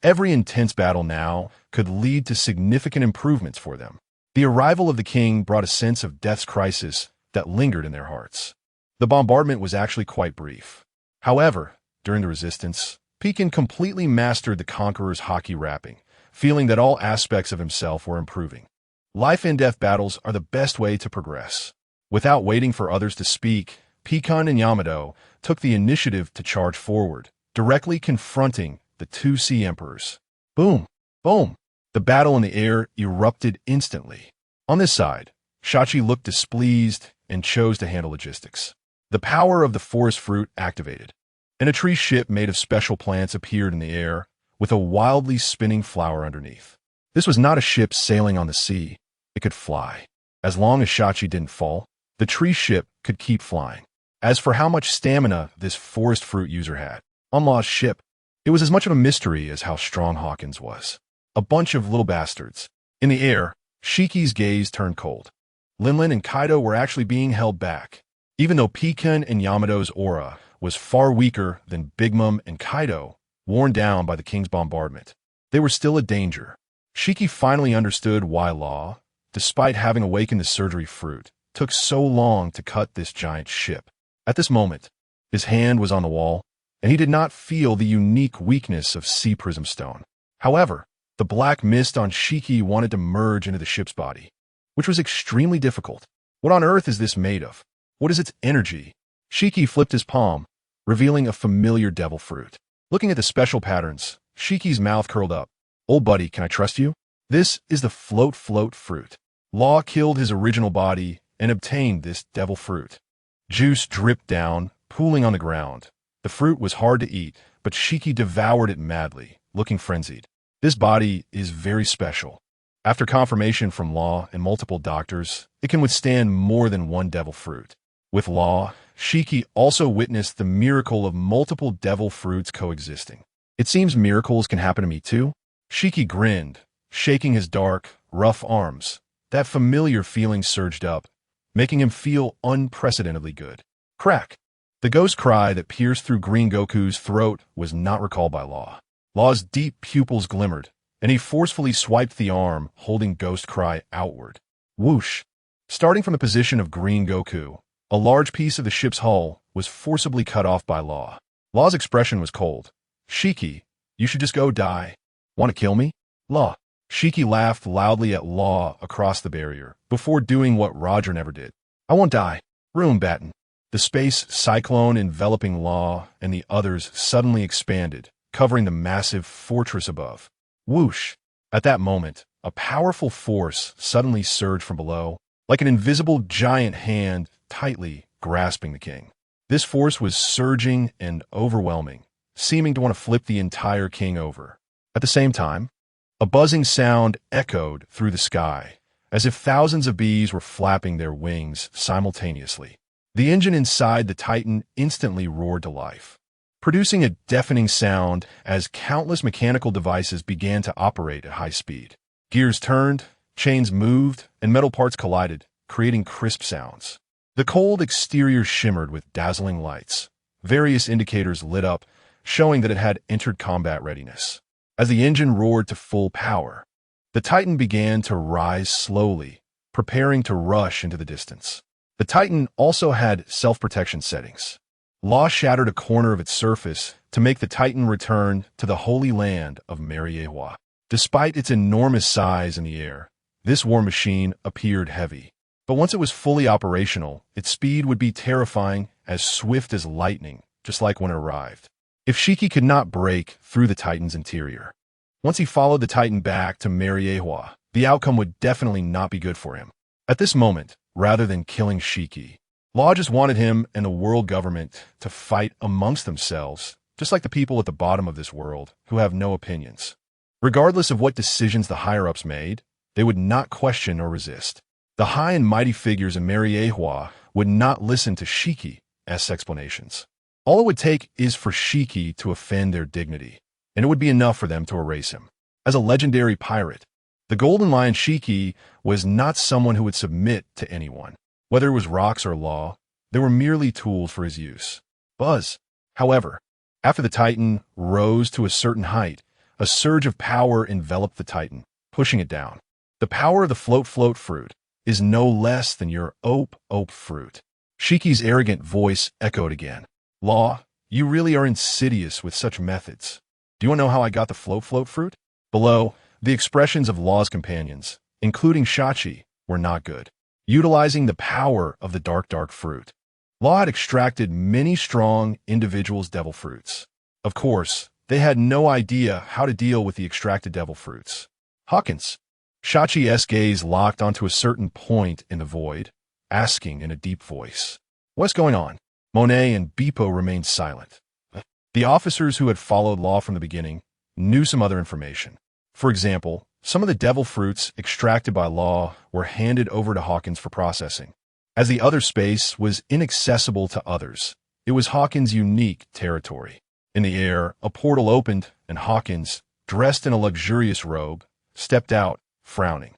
Every intense battle now could lead to significant improvements for them. The arrival of the king brought a sense of death's crisis that lingered in their hearts. The bombardment was actually quite brief. However, during the resistance, Pikun completely mastered the conqueror's haki wrapping, feeling that all aspects of himself were improving. Life and death battles are the best way to progress. Without waiting for others to speak, Pikun and Yamato took the initiative to charge forward, directly confronting the two sea emperors. Boom! Boom! The battle in the air erupted instantly. On this side, Shachi looked displeased and chose to handle logistics. The power of the forest fruit activated, and a tree ship made of special plants appeared in the air, with a wildly spinning flower underneath. This was not a ship sailing on the sea. It could fly. As long as Shachi didn't fall, the tree ship could keep flying. As for how much stamina this forest fruit user had, on Law's ship, it was as much of a mystery as how strong Hawkins was. A bunch of little bastards. In the air, Shiki's gaze turned cold. Linlin and Kaido were actually being held back. Even though Pikun and Yamato's aura was far weaker than Big Mom and Kaido, worn down by the king's bombardment, they were still a danger. Shiki finally understood why Law, despite having awakened the surgery fruit, took so long to cut this giant ship. At this moment, his hand was on the wall, and he did not feel the unique weakness of sea prism stone. However, the black mist on Shiki wanted to merge into the ship's body, which was extremely difficult. What on earth is this made of? What is its energy? Shiki flipped his palm, revealing a familiar devil fruit. Looking at the special patterns, Shiki's mouth curled up. Old buddy, can I trust you? This is the float fruit. Law killed his original body and obtained this devil fruit. Juice dripped down, pooling on the ground. The fruit was hard to eat, but Shiki devoured it madly, looking frenzied. This body is very special. After confirmation from Law and multiple doctors, it can withstand more than one devil fruit. With Law, Shiki also witnessed the miracle of multiple devil fruits coexisting. It seems miracles can happen to me too. Shiki grinned, shaking his dark, rough arms. That familiar feeling surged up, making him feel unprecedentedly good. Crack! The ghost cry that pierced through Green Goku's throat was not recalled by Law. Law's deep pupils glimmered, and he forcefully swiped the arm, holding Ghost Cry outward. Whoosh! Starting from the position of Green Goku, a large piece of the ship's hull was forcibly cut off by Law. Law's expression was cold. Shiki, you should just go die. Want to kill me? Law. Shiki laughed loudly at Law across the barrier, before doing what Roger never did. I won't die. Room batten. The space cyclone enveloping Law and the others suddenly expanded, covering the massive fortress above. Whoosh! At that moment, a powerful force suddenly surged from below, like an invisible giant hand tightly grasping the king. This force was surging and overwhelming, seeming to want to flip the entire king over. At the same time, a buzzing sound echoed through the sky, as if thousands of bees were flapping their wings simultaneously. The engine inside the Titan instantly roared to life, producing a deafening sound as countless mechanical devices began to operate at high speed. Gears turned, chains moved, and metal parts collided, creating crisp sounds. The cold exterior shimmered with dazzling lights. Various indicators lit up, showing that it had entered combat readiness. As the engine roared to full power, the Titan began to rise slowly, preparing to rush into the distance. The Titan also had self-protection settings. Law shattered a corner of its surface to make the Titan return to the holy land of Mariewa. Despite its enormous size in the air, this war machine appeared heavy. But once it was fully operational, its speed would be terrifying, as swift as lightning, just like when it arrived. If Shiki could not break through the Titan's interior, once he followed the Titan back to Mariewa, the outcome would definitely not be good for him. At this moment, rather than killing Shiki, Law just wanted him and the world government to fight amongst themselves, just like the people at the bottom of this world who have no opinions. Regardless of what decisions the higher-ups made, they would not question or resist. The high and mighty figures in Mariewa would not listen to Shiki's explanations. All it would take is for Shiki to offend their dignity, and it would be enough for them to erase him. As a legendary pirate, the Golden Lion Shiki was not someone who would submit to anyone. Whether it was rocks or law, they were merely tools for his use. Buzz, however, after the Titan rose to a certain height, a surge of power enveloped the Titan, pushing it down. The power of the float fruit is no less than your Ope Ope fruit. Shiki's arrogant voice echoed again. Law, you really are insidious with such methods. Do you want to know how I got the float fruit? Below, the expressions of Law's companions, including Shachi, were not good. Utilizing the power of the dark fruit, Law had extracted many strong individuals' devil fruits. Of course, they had no idea how to deal with the extracted devil fruits. Hawkins. Shachi's gaze locked onto a certain point in the void, asking in a deep voice, "What's going on?" Monet and Beppo remained silent. The officers who had followed Law from the beginning knew some other information. For example, some of the devil fruits extracted by Law were handed over to Hawkins for processing. As the other space was inaccessible to others, it was Hawkins' unique territory. In the air, a portal opened, and Hawkins, dressed in a luxurious robe, stepped out, frowning.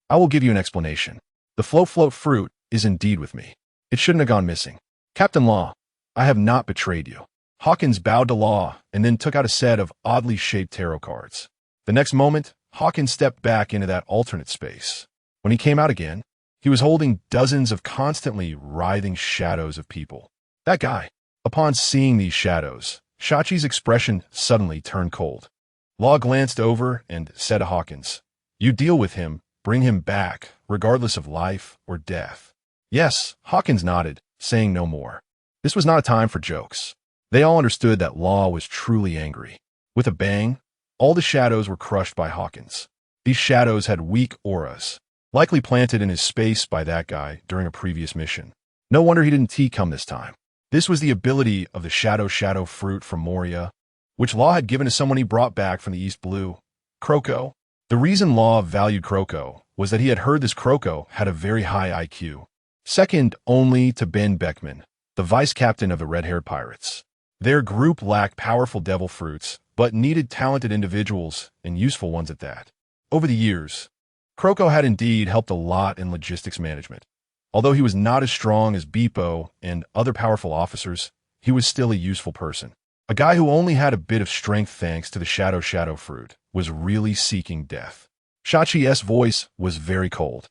"I will give you an explanation. The float fruit is indeed with me. It shouldn't have gone missing. Captain Law, I have not betrayed you." Hawkins bowed to Law and then took out a set of oddly shaped tarot cards. The next moment, Hawkins stepped back into that alternate space. When he came out again, he was holding dozens of constantly writhing shadows of people. That guy. Upon seeing these shadows, Shachi's expression suddenly turned cold. Law glanced over and said to Hawkins, "You deal with him, bring him back, regardless of life or death." Yes, Hawkins nodded, saying no more. This was not a time for jokes. They all understood that Law was truly angry. With a bang, all the shadows were crushed by Hawkins. These shadows had weak auras, likely planted in his space by that guy during a previous mission. No wonder he didn't T-come this time. This was the ability of the shadow fruit from Moria, which Law had given to someone he brought back from the East Blue, Croco. The reason Law valued Croco was that he had heard this Croco had a very high IQ, second only to Ben Beckman, the vice captain of the red-haired pirates. Their group lacked powerful devil fruits, but needed talented individuals and useful ones at that. Over the years, Croco had indeed helped a lot in logistics management. Although he was not as strong as Beppo and other powerful officers, he was still a useful person. A guy who only had a bit of strength thanks to the shadow fruit was really seeking death. Shachi's voice was very cold.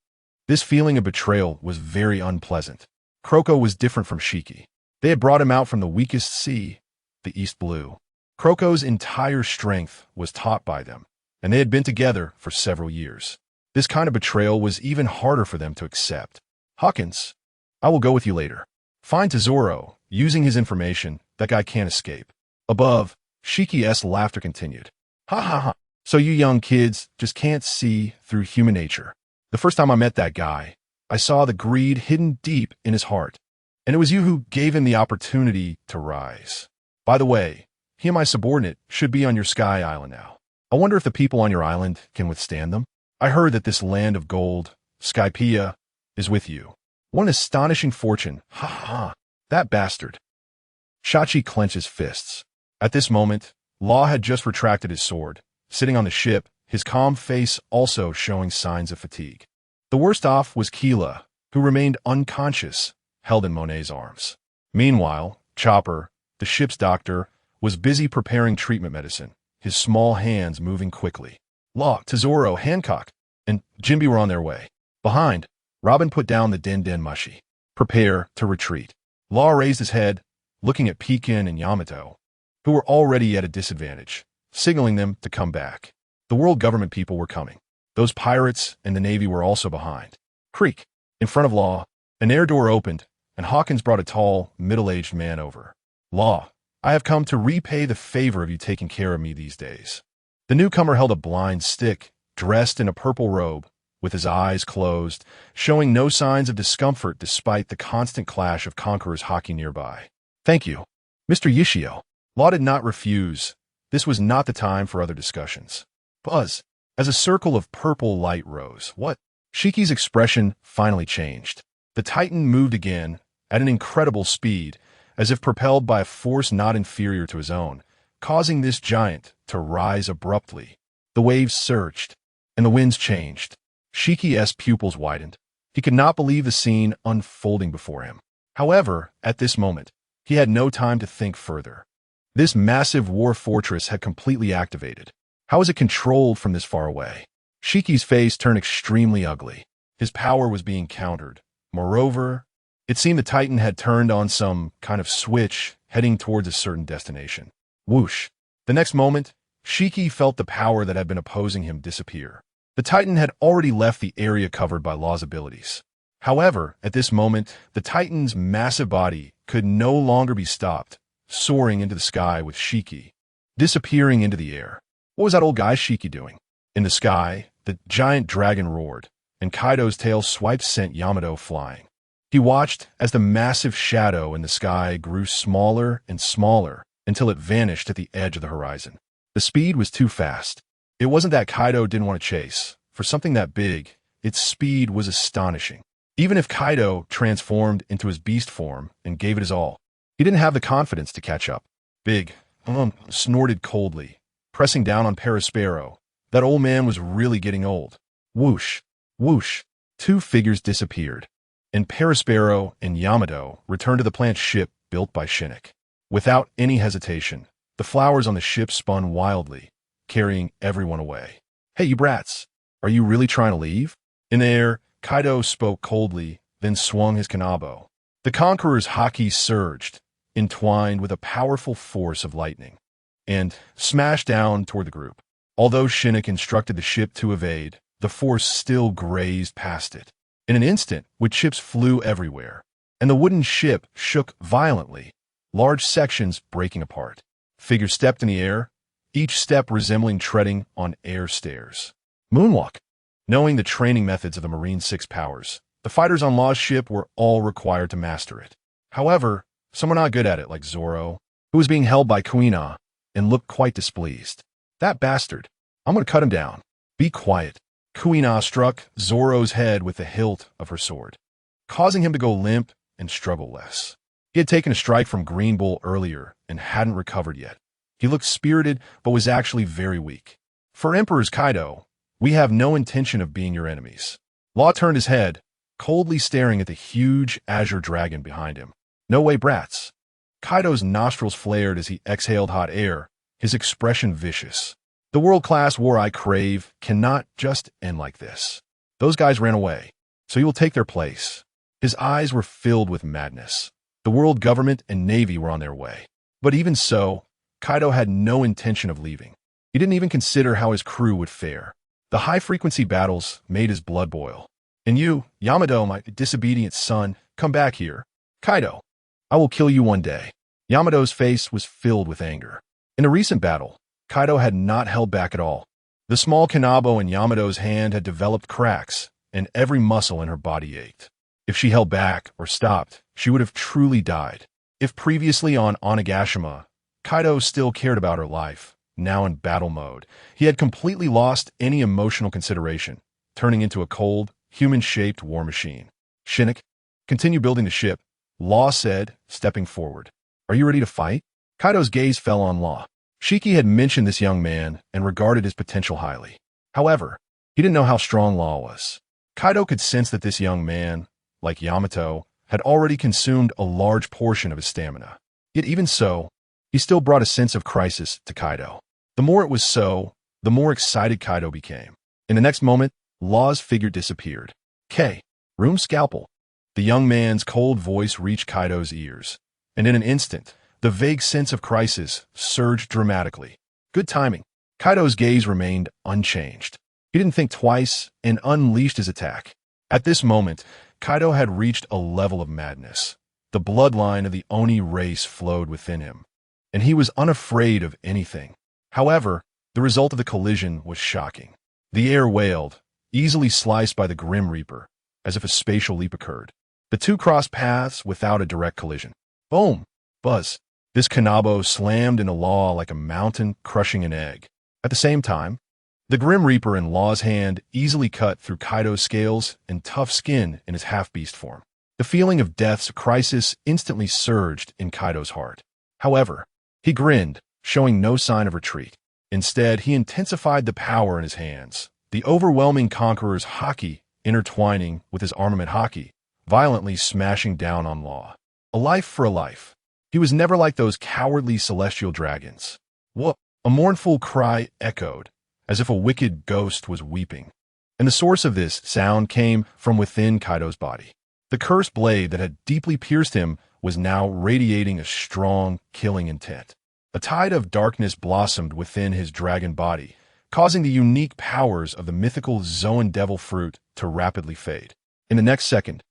This feeling of betrayal was very unpleasant. Croco was different from Shiki. They had brought him out from the weakest sea, the East Blue. Croco's entire strength was taught by them, and they had been together for several years. This kind of betrayal was even harder for them to accept. Hawkins, I will go with you later. Find Tesoro. Using his information, that guy can't escape. Above, Shiki's laughter continued. Ha ha ha. So you young kids just can't see through human nature. The first time I met that guy, I saw the greed hidden deep in his heart. And it was you who gave him the opportunity to rise. By the way, he and my subordinate should be on your Sky Island now. I wonder if the people on your island can withstand them? I heard that this land of gold, Skypea, is with you. What an astonishing fortune. Ha ha. That bastard. Shachi clenched his fists. At this moment, Law had just retracted his sword, sitting on the ship, his calm face also showing signs of fatigue. The worst off was Keela, who remained unconscious, held in Monet's arms. Meanwhile, Chopper, the ship's doctor, was busy preparing treatment medicine, his small hands moving quickly. Law, Tesoro, Hancock, and Jimby were on their way. Behind, Robin put down the din-din mushi. Prepare to retreat. Law raised his head, looking at Pekin and Yamato, who were already at a disadvantage, signaling them to come back. The world government people were coming. Those pirates and the Navy were also behind. Creak. In front of Law, an air door opened, and Hawkins brought a tall, middle-aged man over. Law, I have come to repay the favor of you taking care of me these days. The newcomer held a blind stick, dressed in a purple robe, with his eyes closed, showing no signs of discomfort despite the constant clash of conquerors hockey nearby. Thank you. Mr. Yishio. Law did not refuse. This was not the time for other discussions. Buzz. As a circle of purple light rose. What? Shiki's expression finally changed. The Titan moved again, at an incredible speed, as if propelled by a force not inferior to his own, causing this giant to rise abruptly. The waves surged, and the winds changed. Shiki's pupils widened. He could not believe the scene unfolding before him. However, at this moment, he had no time to think further. This massive war fortress had completely activated. How was it controlled from this far away? Shiki's face turned extremely ugly. His power was being countered. Moreover, it seemed the Titan had turned on some kind of switch, heading towards a certain destination. Whoosh. The next moment, Shiki felt the power that had been opposing him disappear. The Titan had already left the area covered by Law's abilities. However, at this moment, the Titan's massive body could no longer be stopped, soaring into the sky with Shiki, disappearing into the air. What was that old guy Shiki doing? In the sky, the giant dragon roared, and Kaido's tail swipe sent Yamato flying. He watched as the massive shadow in the sky grew smaller and smaller until it vanished at the edge of the horizon. The speed was too fast. It wasn't that Kaido didn't want to chase. For something that big, its speed was astonishing. Even if Kaido transformed into his beast form and gave it his all, he didn't have the confidence to catch up. Big, snorted coldly, pressing down on Perispero. That old man was really getting old. Whoosh, whoosh, two figures disappeared, and Perispero and Yamato returned to the plant ship built by Shinnok. Without any hesitation, the flowers on the ship spun wildly, carrying everyone away. Hey, you brats, are you really trying to leave? In the air, Kaido spoke coldly, then swung his kanabo. The conqueror's haki surged, entwined with a powerful force of lightning, and smashed down toward the group. Although Shinnok instructed the ship to evade, the force still grazed past it. In an instant, wood chips flew everywhere, and the wooden ship shook violently, large sections breaking apart. Figures stepped in the air, each step resembling treading on air stairs. Moonwalk. Knowing the training methods of the Marine Six Powers, the fighters on Law's ship were all required to master it. However, some were not good at it, like Zoro, who was being held by Kuina, and looked quite displeased. That bastard. I'm going to cut him down. Be quiet. Kuina struck Zoro's head with the hilt of her sword, causing him to go limp and struggle less. He had taken a strike from Green Bull earlier and hadn't recovered yet. He looked spirited, but was actually very weak. For Emperor's Kaido, we have no intention of being your enemies. Law turned his head, coldly staring at the huge azure dragon behind him. No way, brats. Kaido's nostrils flared as he exhaled hot air, his expression vicious. The world-class war I crave cannot just end like this. Those guys ran away, so you will take their place. His eyes were filled with madness. The world government and navy were on their way. But even so, Kaido had no intention of leaving. He didn't even consider how his crew would fare. The high-frequency battles made his blood boil. And you, Yamato, my disobedient son, come back here. Kaido, I will kill you one day. Yamato's face was filled with anger. In a recent battle, Kaido had not held back at all. The small kanabo in Yamato's hand had developed cracks, and every muscle in her body ached. If she held back or stopped, she would have truly died. If previously on Onigashima, Kaido still cared about her life, now in battle mode. He had completely lost any emotional consideration, turning into a cold, human-shaped war machine. Shinnok, continue building the ship, Law said, stepping forward. Are you ready to fight? Kaido's gaze fell on Law. Shiki had mentioned this young man and regarded his potential highly. However, he didn't know how strong Law was. Kaido could sense that this young man, like Yamato, had already consumed a large portion of his stamina. Yet even so, he still brought a sense of crisis to Kaido. The more it was so, the more excited Kaido became. In the next moment, Law's figure disappeared. K. Room scalpel. The young man's cold voice reached Kaido's ears, and in an instant, the vague sense of crisis surged dramatically. Good timing. Kaido's gaze remained unchanged. He didn't think twice and unleashed his attack. At this moment, Kaido had reached a level of madness. The bloodline of the Oni race flowed within him, and he was unafraid of anything. However, the result of the collision was shocking. The air wailed, easily sliced by the Grim Reaper, as if a spatial leap occurred. The two crossed paths without a direct collision. Boom! Buzz. This Kanabo slammed into Law like a mountain crushing an egg. At the same time, the Grim Reaper in Law's hand easily cut through Kaido's scales and tough skin in his half-beast form. The feeling of death's crisis instantly surged in Kaido's heart. However, he grinned, showing no sign of retreat. Instead, he intensified the power in his hands, the overwhelming conqueror's haki intertwining with his armament haki, violently smashing down on Law. A life for a life. He was never like those cowardly celestial dragons. Whoop! A mournful cry echoed, as if a wicked ghost was weeping. And the source of this sound came from within Kaido's body. The cursed blade that had deeply pierced him was now radiating a strong, killing intent. A tide of darkness blossomed within his dragon body, causing the unique powers of the mythical Zoan devil fruit to rapidly fade. In the next second,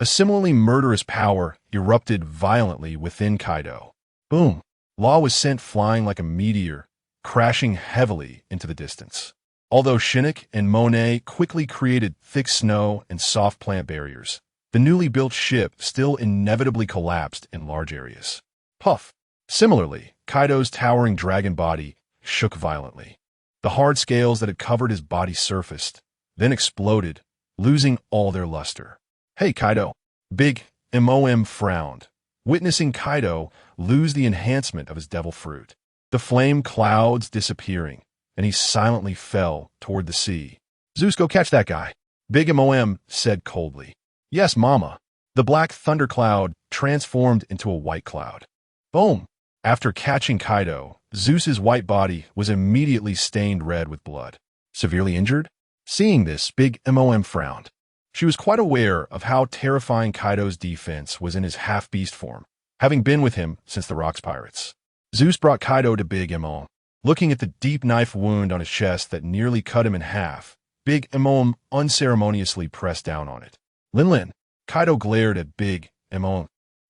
a similarly murderous power erupted violently within Kaido. Boom! Law was sent flying like a meteor, crashing heavily into the distance. Although Shinnok and Monet quickly created thick snow and soft plant barriers, the newly built ship still inevitably collapsed in large areas. Puff! Similarly, Kaido's towering dragon body shook violently. The hard scales that had covered his body surfaced, then exploded, losing all their luster. Hey, Kaido. Big MOM frowned, witnessing Kaido lose the enhancement of his devil fruit. The flame clouds disappearing, and he silently fell toward the sea. Zeus, go catch that guy. Big MOM said coldly. Yes, mama. The black thundercloud transformed into a white cloud. Boom! After catching Kaido, Zeus's white body was immediately stained red with blood. Severely injured? Seeing this, Big MOM frowned. She was quite aware of how terrifying Kaido's defense was in his half-beast form, having been with him since the Rocks Pirates. Zeus brought Kaido to Big MOM. Looking at the deep knife wound on his chest that nearly cut him in half, Big MOM unceremoniously pressed down on it. Lin. Kaido glared at Big MOM,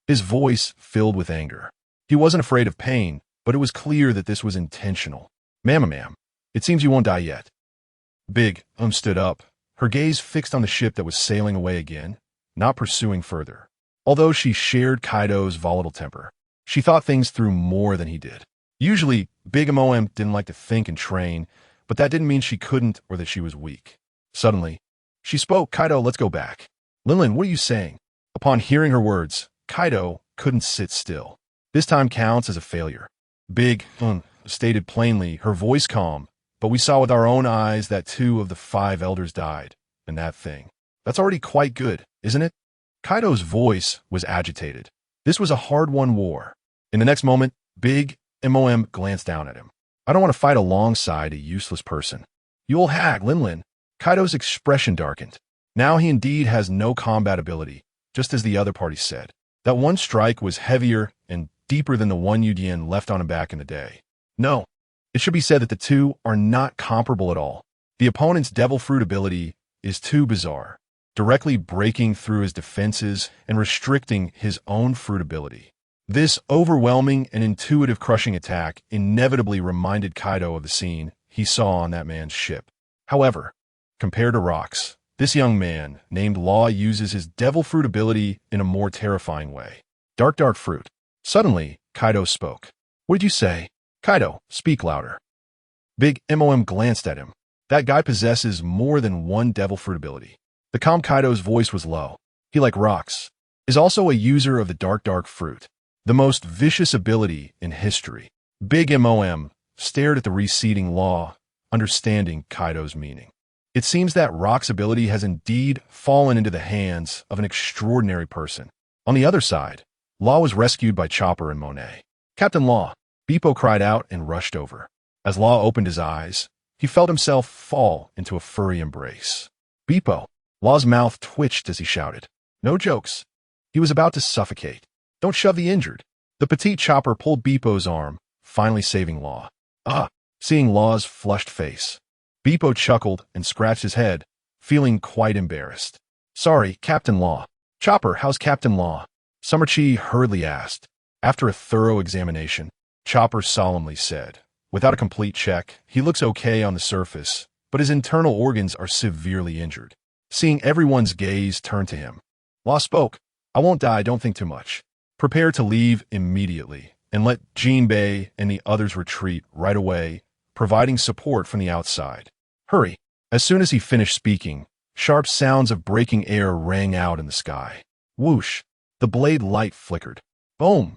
his voice filled with anger. He wasn't afraid of pain, but it was clear that this was intentional. Ma'am, it seems you won't die yet. Big stood up, her gaze fixed on the ship that was sailing away again, not pursuing further. Although she shared Kaido's volatile temper, she thought things through more than he did. Usually, Big MOM didn't like to think and train, but that didn't mean she couldn't or that she was weak. Suddenly, she spoke. Kaido, let's go back. Lin, what are you saying? Upon hearing her words, Kaido couldn't sit still. This time counts as a failure. Big stated plainly, her voice calm, but we saw with our own eyes that 2 of the 5 elders died, and that's already quite good, isn't it? Kaido's voice was agitated. This was a hard-won war. In the next moment, Big MOM glanced down at him. I don't want to fight alongside a useless person. You old hag, Lin. Kaido's expression darkened. Now he indeed has no combat ability, just as the other party said. That one strike was heavier and deeper than the one Yudien left on him back in the day. No, it should be said that the two are not comparable at all. The opponent's devil fruit ability is too bizarre, directly breaking through his defenses and restricting his own fruit ability. This overwhelming and intuitive crushing attack inevitably reminded Kaido of the scene he saw on that man's ship. However, compared to Rocks, this young man, named Law, uses his devil fruit ability in a more terrifying way. Dark fruit. Suddenly, Kaido spoke. What did you say? Kaido, speak louder. Big MOM glanced at him. That guy possesses more than one devil fruit ability. The calm Kaido's voice was low. He, like rocks, is also a user of the dark fruit, the most vicious ability in history. Big MOM stared at the receding Law, understanding Kaido's meaning. It seems that Rock's ability has indeed fallen into the hands of an extraordinary person. On the other side, Law was rescued by Chopper and Monet. Captain Law, Beepo cried out and rushed over. As Law opened his eyes, he felt himself fall into a furry embrace. Beepo, Law's mouth twitched as he shouted. No jokes. He was about to suffocate. Don't shove the injured. The petite Chopper pulled Beepo's arm, finally saving Law. Seeing Law's flushed face, Beepo chuckled and scratched his head, feeling quite embarrassed. Sorry, Captain Law. Chopper, how's Captain Law? Summer Chi hurriedly asked. After a thorough examination, Chopper solemnly said, without a complete check, he looks okay on the surface, but his internal organs are severely injured. Seeing everyone's gaze turn to him, Law spoke. I won't die, don't think too much. Prepare to leave immediately, and let Jinbei and the others retreat right away, providing support from the outside. Hurry. As soon as he finished speaking, sharp sounds of breaking air rang out in the sky. Whoosh. The blade light flickered. Boom.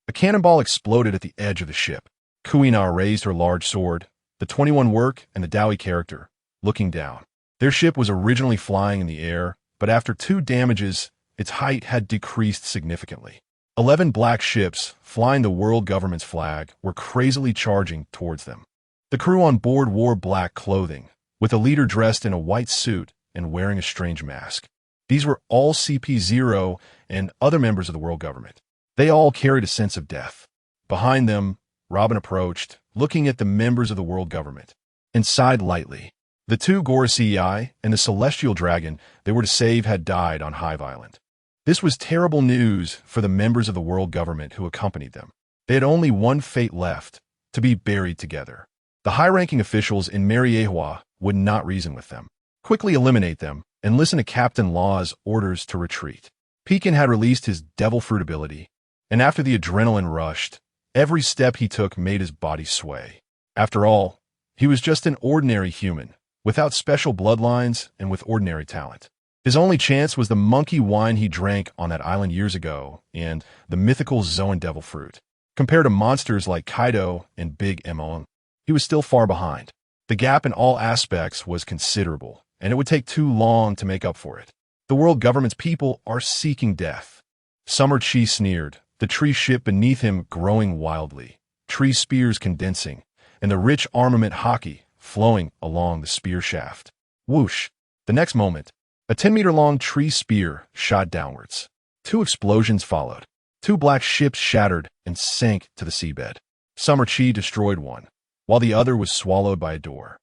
A cannonball exploded at the edge of the ship. Kuina raised her large sword, the 21 Work and the Dowie character, looking down. Their ship was originally flying in the air, but after 2 damages, its height had decreased significantly. 11 black ships, flying the world government's flag, were crazily charging towards them. The crew on board wore black clothing, with the leader dressed in a white suit and wearing a strange mask. These were all CP0 and other members of the world government. They all carried a sense of death. Behind them, Robin approached, looking at the members of the world government, and sighed lightly. The 2 Gorosei and the celestial dragon they were to save had died on Hive Island. This was terrible news for the members of the world government who accompanied them. They had only one fate left, to be buried together. The high-ranking officials in Mariehua would not reason with them. Quickly eliminate them and listen to Captain Law's orders to retreat. Pekin had released his devil fruit ability, and after the adrenaline rushed, every step he took made his body sway. After all, he was just an ordinary human, without special bloodlines and with ordinary talent. His only chance was the monkey wine he drank on that island years ago and the mythical Zoan devil fruit. Compared to monsters like Kaido and Big MOM, he was still far behind. The gap in all aspects was considerable, and it would take too long to make up for it. The world government's people are seeking death. Summer Chi sneered, the tree ship beneath him growing wildly, tree spears condensing, and the rich armament hockey flowing along the spear shaft. Whoosh! The next moment, a 10-meter-long tree spear shot downwards. 2 explosions followed. 2 black ships shattered and sank to the seabed. Summer Chi destroyed one, while the other was swallowed by a door.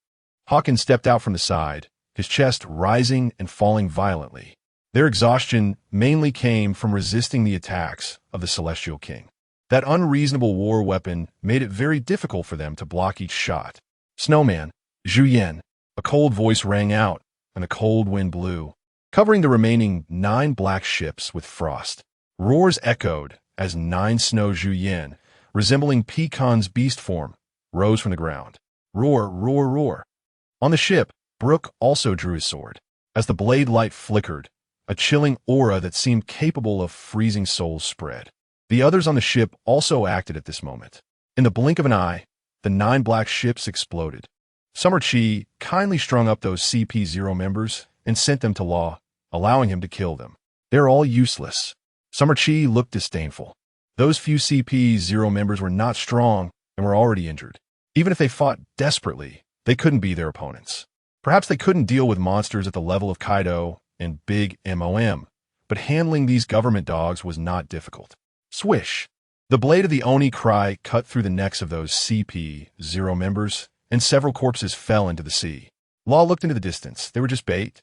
Hawkins stepped out from the side, his chest rising and falling violently. Their exhaustion mainly came from resisting the attacks of the Celestial King. That unreasonable war weapon made it very difficult for them to block each shot. Snowman, Zhu Yan, a cold voice rang out, and a cold wind blew, covering the remaining 9 black ships with frost. Roars echoed as 9 Snow Zhu Yan, resembling Pecan's beast form, rose from the ground. Roar, roar, roar. On the ship, Brook also drew his sword. As the blade light flickered, a chilling aura that seemed capable of freezing souls spread. The others on the ship also acted at this moment. In the blink of an eye, the 9 black ships exploded. Summer Chi kindly strung up those CP0 members and sent them to Law, allowing him to kill them. They're all useless. Summer Chi looked disdainful. Those few CP0 members were not strong and were already injured. Even if they fought desperately, they couldn't be their opponents. Perhaps they couldn't deal with monsters at the level of Kaido and Big MOM, but handling these government dogs was not difficult. Swish! The blade of the Oni cry cut through the necks of those CP0 members, and several corpses fell into the sea. Law looked into the distance. They were just bait,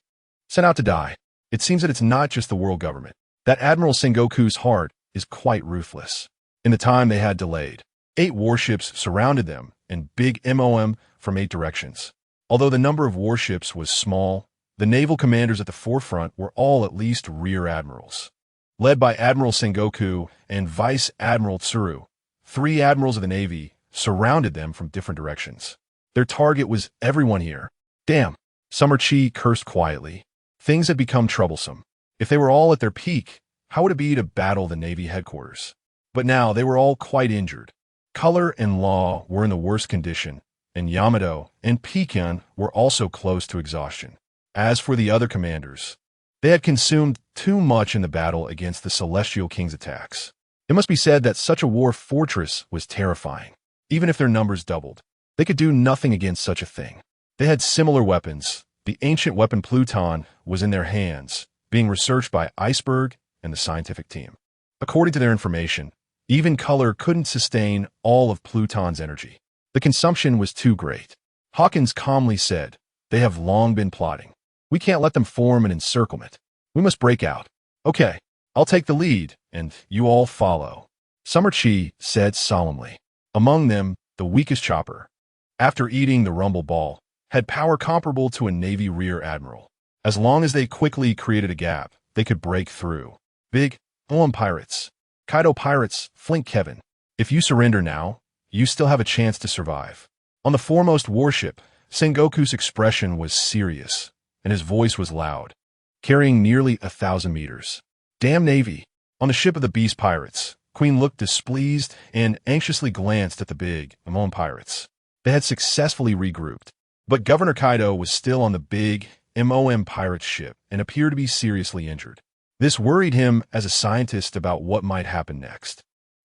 sent out to die. It seems that it's not just the world government. That Admiral Sengoku's heart is quite ruthless. In the time they had delayed, 8 warships surrounded them and Big MOM from 8 directions. Although the number of warships was small, the naval commanders at the forefront were all at least rear admirals. Led by Admiral Sengoku and Vice Admiral Tsuru, 3 admirals of the Navy surrounded them from different directions. Their target was everyone here. Damn. Summer Chi cursed quietly. Things had become troublesome. If they were all at their peak, how would it be to battle the Navy headquarters? But now they were all quite injured. Color and Law were in the worst condition, and Yamato and Pekan were also close to exhaustion. As for the other commanders, they had consumed too much in the battle against the Celestial King's attacks. It must be said that such a war fortress was terrifying. Even if their numbers doubled, they could do nothing against such a thing. They had similar weapons. The ancient weapon Pluton was in their hands, being researched by Iceberg and the scientific team. According to their information, even Color couldn't sustain all of Pluton's energy. The consumption was too great. Hawkins calmly said, "They have long been plotting. We can't let them form an encirclement. We must break out. Okay, I'll take the lead, and you all follow." Summer Chi said solemnly. Among them, the weakest chopper, after eating the rumble ball, had power comparable to a Navy rear admiral. As long as they quickly created a gap, they could break through. Big Oem pirates, Kaido pirates, Flink Kevin. If you surrender now, you still have a chance to survive. On the foremost warship, Sengoku's expression was serious, and his voice was loud, carrying nearly 1,000 meters. Damn Navy. On the ship of the Beast Pirates, Queen looked displeased and anxiously glanced at the big Oem pirates. They had successfully regrouped, but Governor Kaido was still on the big Oem pirate ship and appeared to be seriously injured. This worried him as a scientist about what might happen next.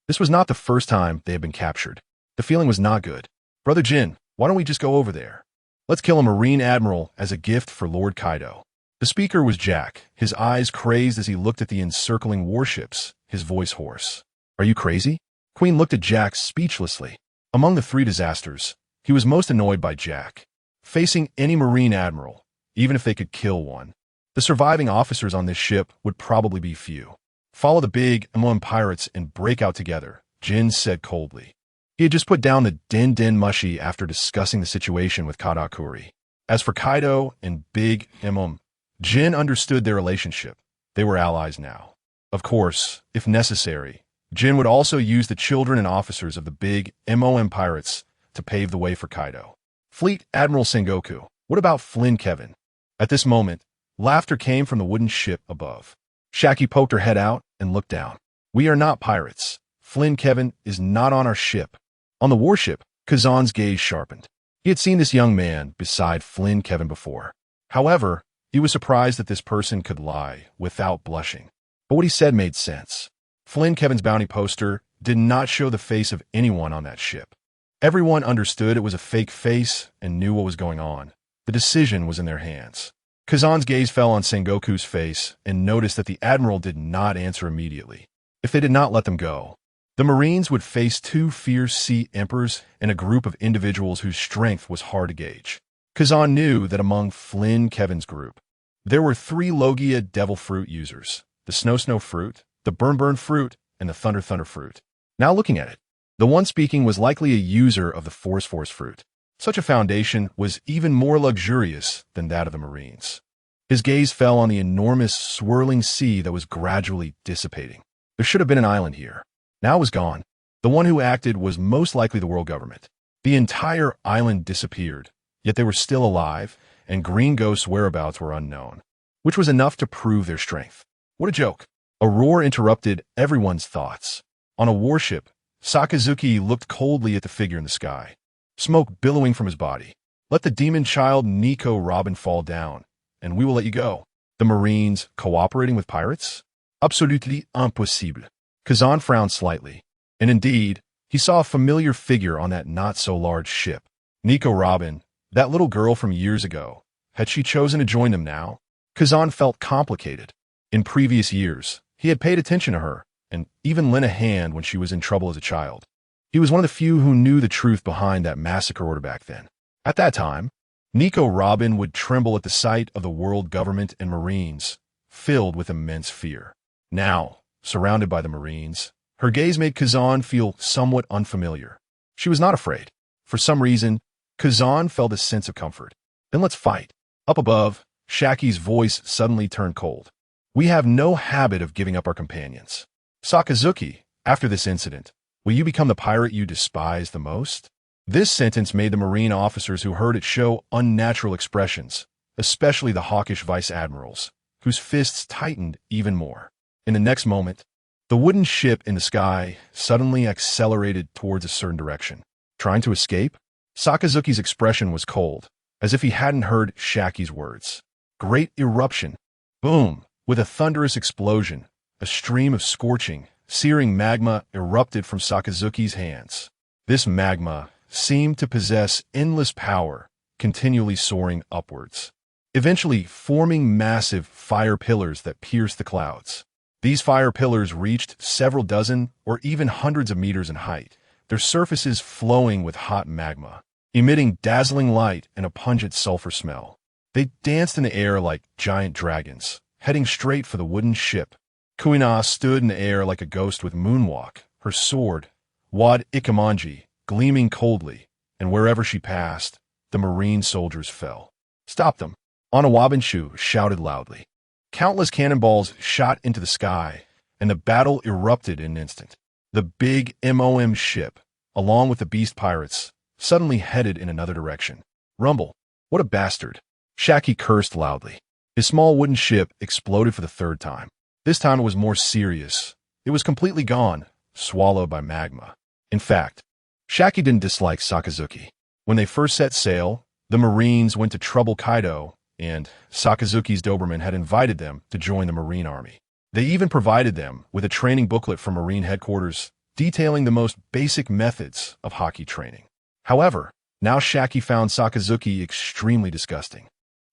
This was not the first time they had been captured. The feeling was not good. "Brother Jin, why don't we just go over there? Let's kill a Marine Admiral as a gift for Lord Kaido." The speaker was Jack, his eyes crazed as he looked at the encircling warships, his voice hoarse. "Are you crazy?" Queen looked at Jack speechlessly. Among the three disasters, he was most annoyed by Jack. Facing any Marine Admiral, even if they could kill one, the surviving officers on this ship would probably be few. "Follow the big Oem pirates and break out together," Jin said coldly. He had just put down the Den Mushi after discussing the situation with Katakuri. As for Kaido and Big Oem, Jin understood their relationship. They were allies now. Of course, if necessary, Jin would also use the children and officers of the big Oem pirates to pave the way for Kaido. Fleet Admiral Sengoku, what about Flynn Kevin? At this moment, laughter came from the wooden ship above. Shaki poked her head out and looked down. "We are not pirates. Flynn Kevin is not on our ship." On the warship, Kazan's gaze sharpened. He had seen this young man beside Flynn Kevin before. However, he was surprised that this person could lie without blushing. But what he said made sense. Flynn Kevin's bounty poster did not show the face of anyone on that ship. Everyone understood it was a fake face and knew what was going on. The decision was in their hands. Kazan's gaze fell on Sengoku's face and noticed that the admiral did not answer immediately. If they did not let them go, the Marines would face two fierce sea emperors and a group of individuals whose strength was hard to gauge. Kazan knew that among Flynn Kevin's group, there were three Logia Devil Fruit users, the Snow Fruit, the Burn Fruit, and the Thunder Fruit. Now looking at it, the one speaking was likely a user of the Force Fruit. Such a foundation was even more luxurious than that of the Marines. His gaze fell on the enormous swirling sea that was gradually dissipating. There should have been an island here. Now it was gone. The one who acted was most likely the world government. The entire island disappeared, yet they were still alive, and Green Ghost's whereabouts were unknown, which was enough to prove their strength. What a joke. A roar interrupted everyone's thoughts. On a warship, Sakazuki looked coldly at the figure in the sky, smoke billowing from his body. "Let the demon child Nico Robin fall down, and we will let you go." The Marines cooperating with pirates? Absolutely impossible. Kazan frowned slightly, and indeed, he saw a familiar figure on that not-so-large ship. Nico Robin, that little girl from years ago. Had she chosen to join them now? Kazan felt complicated. In previous years, he had paid attention to her, and even lent a hand when she was in trouble as a child. He was one of the few who knew the truth behind that massacre order back then. At that time, Nico Robin would tremble at the sight of the world government and Marines, filled with immense fear. Now, surrounded by the Marines, her gaze made Kazan feel somewhat unfamiliar. She was not afraid. For some reason, Kazan felt a sense of comfort. "Then let's fight." Up above, Shaki's voice suddenly turned cold. "We have no habit of giving up our companions. Sakazuki, after this incident, will you become the pirate you despise the most?" This sentence made the Marine officers who heard it show unnatural expressions, especially the hawkish vice admirals, whose fists tightened even more. In the next moment, the wooden ship in the sky suddenly accelerated towards a certain direction. Trying to escape? Sakazuki's expression was cold, as if he hadn't heard Shaki's words. Great eruption. Boom! With a thunderous explosion, a stream of scorching, searing magma erupted from Sakazuki's hands. This magma seemed to possess endless power, continually soaring upwards, eventually forming massive fire pillars that pierced the clouds. These fire pillars reached several dozen or even hundreds of meters in height, their surfaces flowing with hot magma, emitting dazzling light and a pungent sulfur smell. They danced in the air like giant dragons, heading straight for the wooden ship. Kuina stood in the air like a ghost with moonwalk, her sword, Wad Ikamanji, gleaming coldly, and wherever she passed, the Marine soldiers fell. Stop them! Onawabenshu shouted loudly. Countless cannonballs shot into the sky, and the battle erupted in an instant. The big MOM ship, along with the beast pirates, suddenly headed in another direction. Rumble! What a bastard! Shaki cursed loudly. His small wooden ship exploded for the third time. This time it was more serious. It was completely gone, swallowed by magma. In fact, Shaki didn't dislike Sakazuki. When they first set sail, the Marines went to trouble Kaido, and Sakazuki's Doberman had invited them to join the Marine Army. They even provided them with a training booklet from Marine headquarters detailing the most basic methods of hockey training. However, now Shaki found Sakazuki extremely disgusting.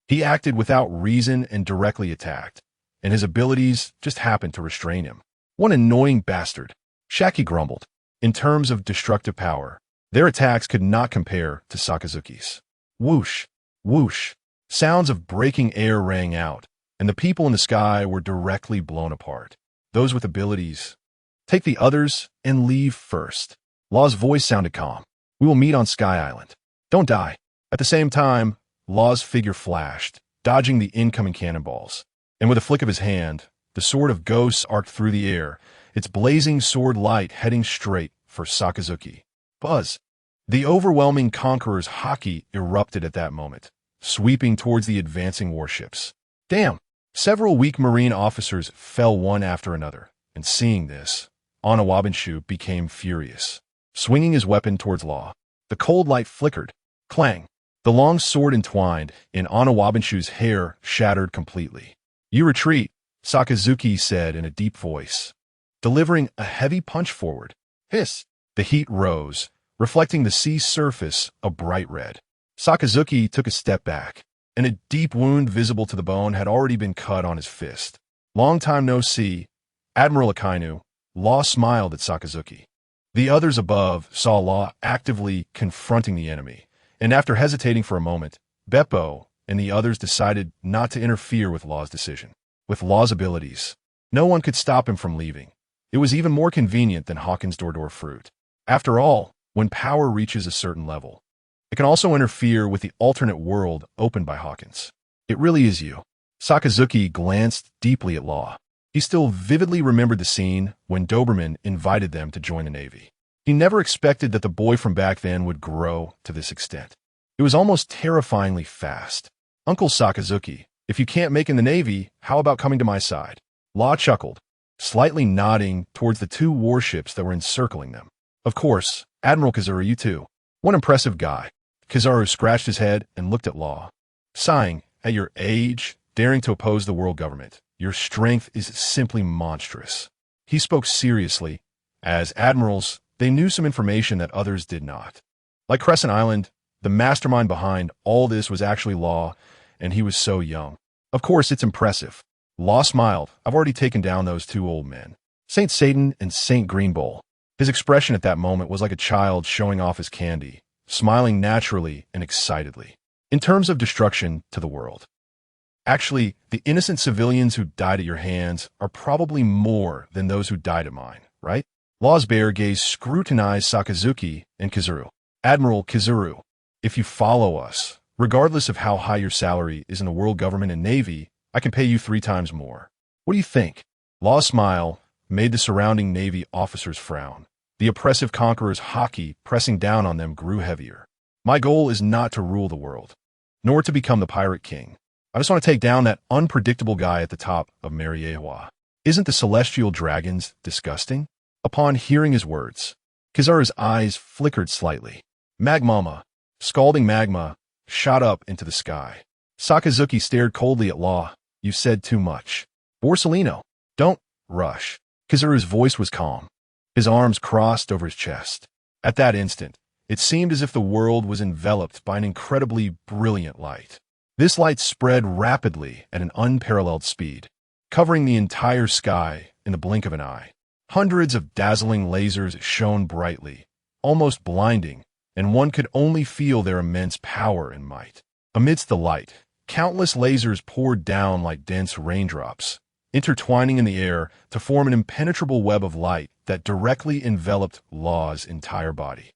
He acted without reason and directly attacked, and his abilities just happened to restrain him. What an annoying bastard! Shaki grumbled. In terms of destructive power, their attacks could not compare to Sakazuki's. Whoosh! Whoosh! Sounds of breaking air rang out, and the people in the sky were directly blown apart. Those with abilities. Take the others and leave first. Law's voice sounded calm. We will meet on Sky Island. Don't die. At the same time, Law's figure flashed, dodging the incoming cannonballs. And with a flick of his hand, the sword of ghosts arced through the air, its blazing sword light heading straight for Sakazuki. Buzz! The overwhelming conqueror's haki erupted at that moment, sweeping towards the advancing warships. Damn! Several weak Marine officers fell one after another, and seeing this, Onawabenshu became furious. Swinging his weapon towards Law, the cold light flickered. Clang! The long sword entwined in Onawabenshu's hair shattered completely. You retreat, Sakazuki said in a deep voice, delivering a heavy punch forward. Hiss! The heat rose, reflecting the sea surface a bright red. Sakazuki took a step back, and a deep wound visible to the bone had already been cut on his fist. Long time no see, Admiral Akainu. Law smiled at Sakazuki. The others above saw Law actively confronting the enemy, and after hesitating for a moment, Beppo and the others decided not to interfere with Law's decision. With Law's abilities, no one could stop him from leaving. It was even more convenient than Hawkins' door fruit. After all, when power reaches a certain level, it can also interfere with the alternate world opened by Hawkins. It really is you. Sakazuki glanced deeply at Law. He still vividly remembered the scene when Doberman invited them to join the Navy. He never expected that the boy from back then would grow to this extent. It was almost terrifyingly fast. Uncle Sakazuki, if you can't make in the Navy, how about coming to my side? Law chuckled, slightly nodding towards the two warships that were encircling them. Of course, Admiral Kizaru, you too. One impressive guy. Kizaru scratched his head and looked at Law. Sighing, at your age, daring to oppose the world government. Your strength is simply monstrous. He spoke seriously. As admirals, they knew some information that others did not. Like Crescent Island, the mastermind behind all this was actually Law, and he was so young. Of course, it's impressive. Law smiled. I've already taken down those two old men. Saint Satan and Saint Greenbowl. His expression at that moment was like a child showing off his candy, smiling naturally and excitedly. In terms of destruction to the world. Actually, the innocent civilians who died at your hands are probably more than those who died at mine, right? Law's bare gaze scrutinized Sakazuki and Kizaru. Admiral Kizaru, if you follow us, regardless of how high your salary is in the world government and Navy, I can pay you 3 times more. What do you think? Law's smile made the surrounding Navy officers frown. The oppressive conqueror's haki pressing down on them grew heavier. My goal is not to rule the world, nor to become the pirate king. I just want to take down that unpredictable guy at the top of Mariewa. Isn't the celestial dragons disgusting? Upon hearing his words, Kizura's eyes flickered slightly. Magmama, scalding magma, shot up into the sky. Sakazuki stared coldly at Law. You said too much. Borsellino, don't rush. Kizura's voice was calm. His arms crossed over his chest. At that instant, it seemed as if the world was enveloped by an incredibly brilliant light. This light spread rapidly at an unparalleled speed, covering the entire sky in the blink of an eye. Hundreds of dazzling lasers shone brightly, almost blinding, and one could only feel their immense power and might. Amidst the light, countless lasers poured down like dense raindrops, intertwining in the air to form an impenetrable web of light that directly enveloped Law's entire body.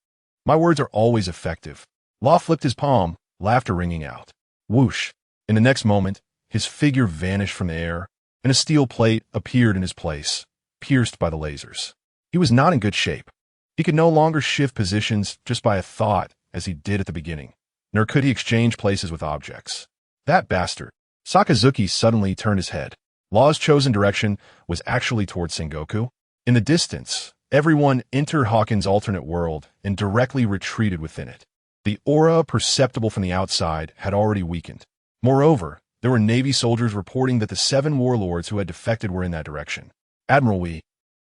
My words are always effective. Law flipped his palm, laughter ringing out. Whoosh! In the next moment, his figure vanished from the air, and a steel plate appeared in his place, pierced by the lasers. He was not in good shape. He could no longer shift positions just by a thought as he did at the beginning, nor could he exchange places with objects. That bastard! Sakazuki suddenly turned his head. Law's chosen direction was actually towards Sengoku. In the distance, everyone entered Hawkins' alternate world and directly retreated within it. The aura perceptible from the outside had already weakened. Moreover, there were Navy soldiers reporting that the 7 warlords who had defected were in that direction. Admiral Wee.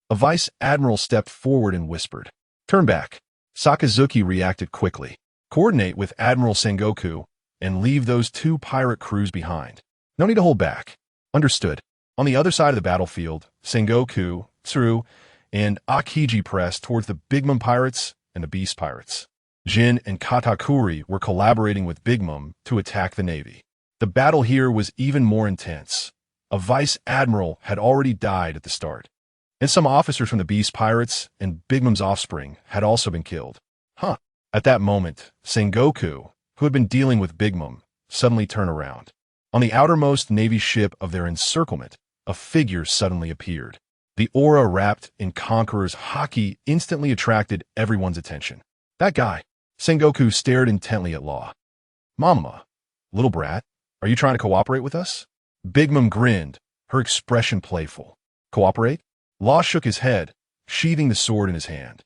A vice admiral stepped forward and whispered, "Turn back." Sakazuki reacted quickly. "Coordinate with Admiral Sengoku and leave those 2 pirate crews behind. No need to hold back." Understood. On the other side of the battlefield, Sengoku, Tsuru, and Akiji pressed towards the Big Mom pirates and the Beast pirates. Jin and Katakuri were collaborating with Big Mom to attack the Navy. The battle here was even more intense. A vice admiral had already died at the start, and some officers from the Beast pirates and Big Mom's offspring had also been killed. At that moment, Sengoku, who had been dealing with Big Mom, suddenly turned around. On the outermost Navy ship of their encirclement, a figure suddenly appeared. The aura wrapped in Conqueror's haki instantly attracted everyone's attention. That guy. Sengoku stared intently at Law. "Mama, little brat, are you trying to cooperate with us?" Big Mom grinned, her expression playful. "Cooperate?" Law shook his head, sheathing the sword in his hand.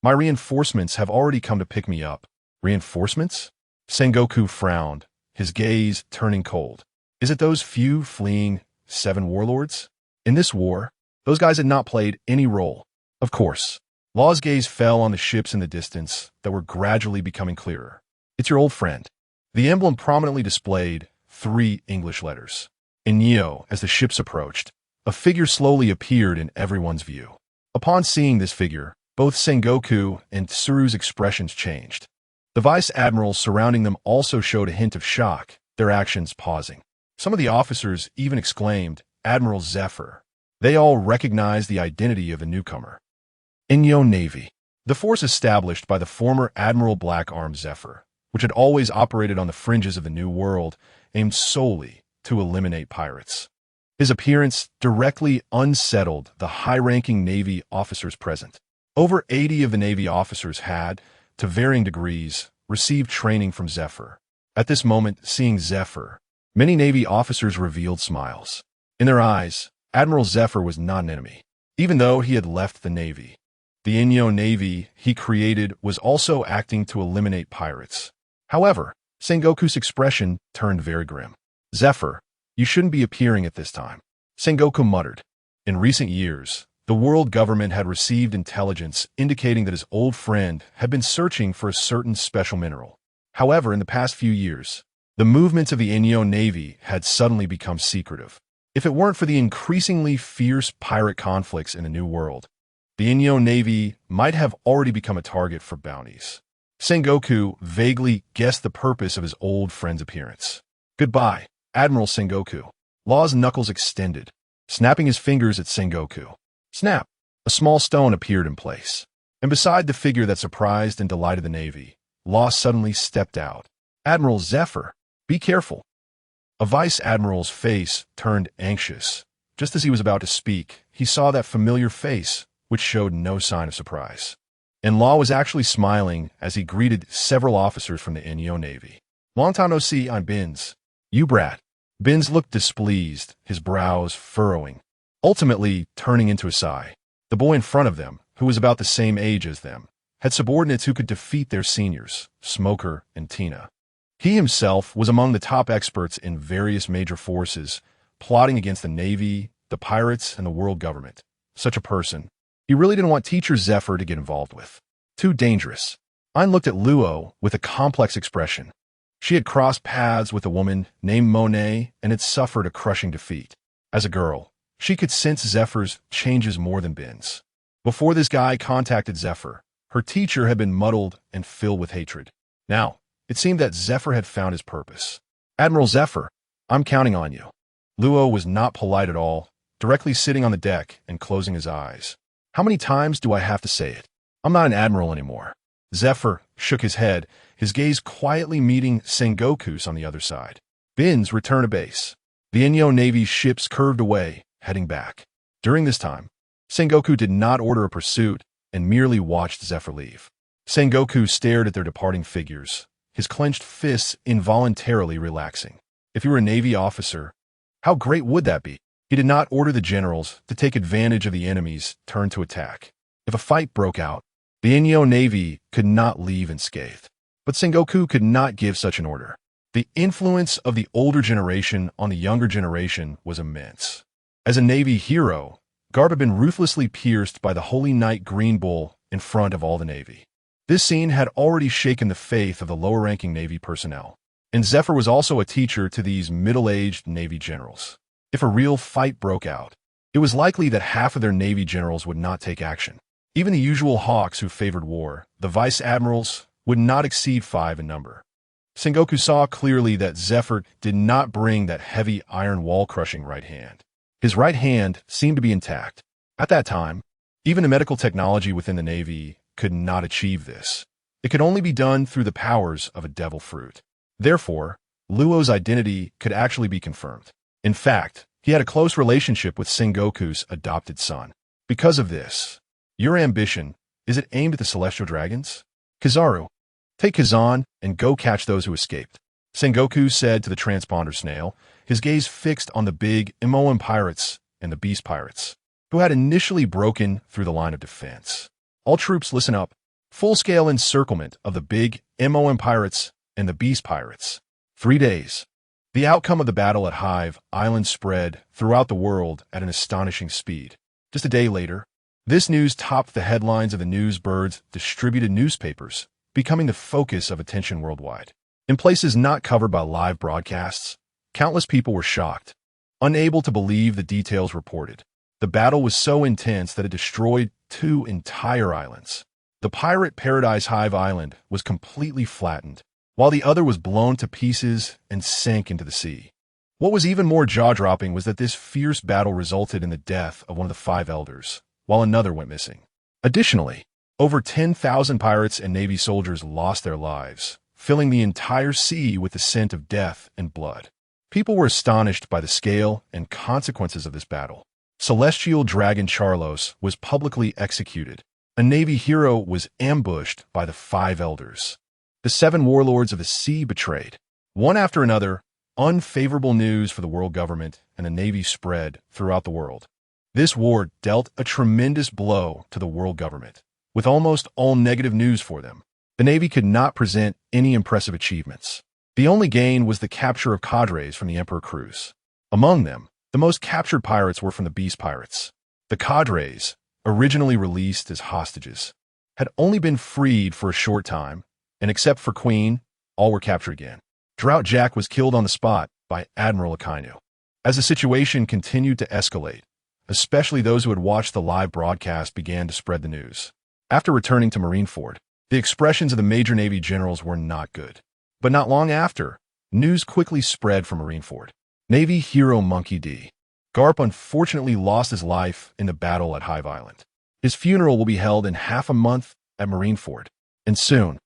"My reinforcements have already come to pick me up." "Reinforcements?" Sengoku frowned, his gaze turning cold. "Is it those few fleeing 7 warlords? In this war, those guys had not played any role." "Of course." Law's gaze fell on the ships in the distance that were gradually becoming clearer. "It's your old friend." The emblem prominently displayed 3 English letters. In Neo, as the ships approached, a figure slowly appeared in everyone's view. Upon seeing this figure, both Sengoku and Tsuru's expressions changed. The vice admirals surrounding them also showed a hint of shock, their actions pausing. Some of the officers even exclaimed, "Admiral Zephyr." They all recognized the identity of the newcomer. Inyo Navy, the force established by the former Admiral Black Arm Zephyr, which had always operated on the fringes of the New World, aimed solely to eliminate pirates. His appearance directly unsettled the high-ranking Navy officers present. Over 80 of the Navy officers had, to varying degrees, received training from Zephyr. At this moment, seeing Zephyr, many Navy officers revealed smiles. In their eyes, Admiral Zephyr was not an enemy, even though he had left the Navy. The Inyo Navy he created was also acting to eliminate pirates. However, Sengoku's expression turned very grim. "Zephyr, you shouldn't be appearing at this time." Sengoku muttered. In recent years, the world government had received intelligence indicating that his old friend had been searching for a certain special mineral. However, in the past few years, the movements of the Inyo Navy had suddenly become secretive. If it weren't for the increasingly fierce pirate conflicts in the New World, the Inyo Navy might have already become a target for bounties. Sengoku vaguely guessed the purpose of his old friend's appearance. "Goodbye, Admiral Sengoku." Law's knuckles extended, snapping his fingers at Sengoku. Snap! A small stone appeared in place, and beside the figure that surprised and delighted the Navy, Law suddenly stepped out. "Admiral Zephyr, be careful." A vice admiral's face turned anxious. Just as he was about to speak, he saw that familiar face, which showed no sign of surprise. and Law was actually smiling as he greeted several officers from the Inyo Navy. "Long time no see, I'm Binns. You brat." Binns looked displeased, his brows furrowing, ultimately turning into a sigh. The boy in front of them, who was about the same age as them, had subordinates who could defeat their seniors, Smoker and Tina. He himself was among the top experts in various major forces, plotting against the Navy, the pirates, and the world government. Such a person, he really didn't want Teacher Zephyr to get involved with. Too dangerous. Ein looked at Luo with a complex expression. She had crossed paths with a woman named Monet and had suffered a crushing defeat. As a girl, she could sense Zephyr's changes more than Binns. Before this guy contacted Zephyr, her teacher had been muddled and filled with hatred. Now, it seemed that Zephyr had found his purpose. "Admiral Zephyr, I'm counting on you." Luo was not polite at all, directly sitting on the deck and closing his eyes. "How many times do I have to say it? I'm not an admiral anymore." Zephyr shook his head, his gaze quietly meeting Sengoku's on the other side. Binns returned to base. The Inyo Navy's ships curved away, heading back. During this time, Sengoku did not order a pursuit and merely watched Zephyr leave. Sengoku stared at their departing figures, his clenched fists involuntarily relaxing. If he were a Navy officer, how great would that be? He did not order the generals to take advantage of the enemy's turn to attack. If a fight broke out, the Inyo Navy could not leave unscathed. But Sengoku could not give such an order. The influence of the older generation on the younger generation was immense. As a Navy hero, Garp had been ruthlessly pierced by the Holy Knight Green Bull in front of all the Navy. This scene had already shaken the faith of the lower-ranking Navy personnel. And Zephyr was also a teacher to these middle-aged Navy generals. If a real fight broke out, it was likely that half of their Navy generals would not take action. Even the usual hawks who favored war, the vice admirals, would not exceed 5 in number. Sengoku saw clearly that Zephyr did not bring that heavy iron wall-crushing right hand. His right hand seemed to be intact. At that time, even the medical technology within the Navy could not achieve this. It could only be done through the powers of a devil fruit. Therefore, Luo's identity could actually be confirmed. In fact, he had a close relationship with Sengoku's adopted son. Because of this, your ambition, is it aimed at the celestial dragons? Kizaru, take Kazan and go catch those who escaped. Sengoku said to the transponder snail, his gaze fixed on the big Moan pirates and the beast pirates, who had initially broken through the line of defense. All troops listen up. Full-scale encirclement of the big Moan pirates and the beast pirates. 3 days. The outcome of the battle at Hive Island spread throughout the world at an astonishing speed. Just a day later, this news topped the headlines of the Newsbird's distributed newspapers, becoming the focus of attention worldwide. In places not covered by live broadcasts, countless people were shocked, unable to believe the details reported. The battle was so intense that it destroyed 2 entire islands. The pirate paradise Hive Island was completely flattened, while the other was blown to pieces and sank into the sea. What was even more jaw-dropping was that this fierce battle resulted in the death of one of the 5 elders, while another went missing. Additionally, over 10,000 pirates and Navy soldiers lost their lives, filling the entire sea with the scent of death and blood. People were astonished by the scale and consequences of this battle. Celestial Dragon Charlos was publicly executed. A Navy hero was ambushed by the 5 elders. The 7 warlords of the sea betrayed. One after another, unfavorable news for the world government and the Navy spread throughout the world. This war dealt a tremendous blow to the world government, with almost all negative news for them. The Navy could not present any impressive achievements. The only gain was the capture of cadres from the Emperor crews. Among them, the most captured pirates were from the Beast Pirates. The cadres, originally released as hostages, had only been freed for a short time, and except for Queen, all were captured again. Drought Jack was killed on the spot by Admiral Akainu. As the situation continued to escalate, especially those who had watched the live broadcast began to spread the news. After returning to Marineford, the expressions of the major Navy generals were not good. But not long after, news quickly spread from Marineford. Navy hero Monkey D. Garp unfortunately lost his life in the battle at Hive Island. His funeral will be held in half a month at Marineford. And soon,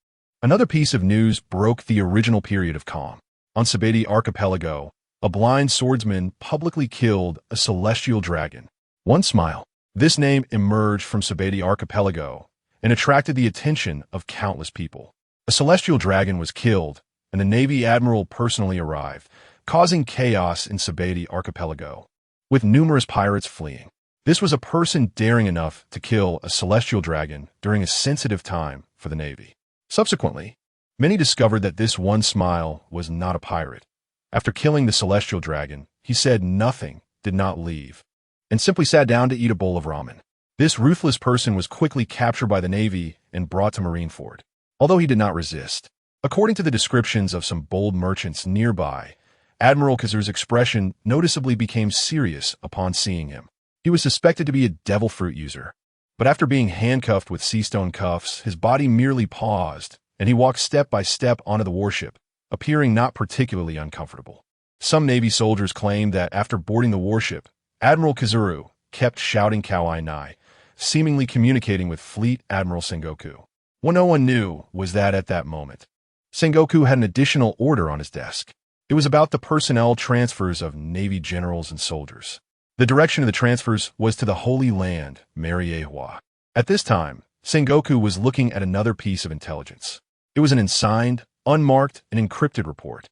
another piece of news broke the original period of calm. On Sabeti Archipelago, a blind swordsman publicly killed a celestial dragon. One smile. This name emerged from Sabeti Archipelago, and attracted the attention of countless people. A celestial dragon was killed, and the Navy admiral personally arrived, causing chaos in Sabeti archipelago, with numerous pirates fleeing. This was a person daring enough to kill a celestial dragon during a sensitive time for the Navy. Subsequently, many discovered that this one smile was not a pirate. After killing the celestial dragon, he said nothing, did not leave, and simply sat down to eat a bowl of ramen. This ruthless person was quickly captured by the Navy and brought to Marineford, although he did not resist. According to the descriptions of some bold merchants nearby, Admiral Khazur's expression noticeably became serious upon seeing him. He was suspected to be a devil fruit user, but after being handcuffed with seastone cuffs, his body merely paused, and he walked step by step onto the warship, appearing not particularly uncomfortable. Some Navy soldiers claimed that after boarding the warship, Admiral Khazuru kept shouting Kawai Nai, seemingly communicating with Fleet Admiral Sengoku. What no one knew was that at that moment, Sengoku had an additional order on his desk. It was about the personnel transfers of Navy generals and soldiers. The direction of the transfers was to the Holy Land, Mariewa. At this time, Sengoku was looking at another piece of intelligence. It was an unsigned, unmarked, and encrypted report.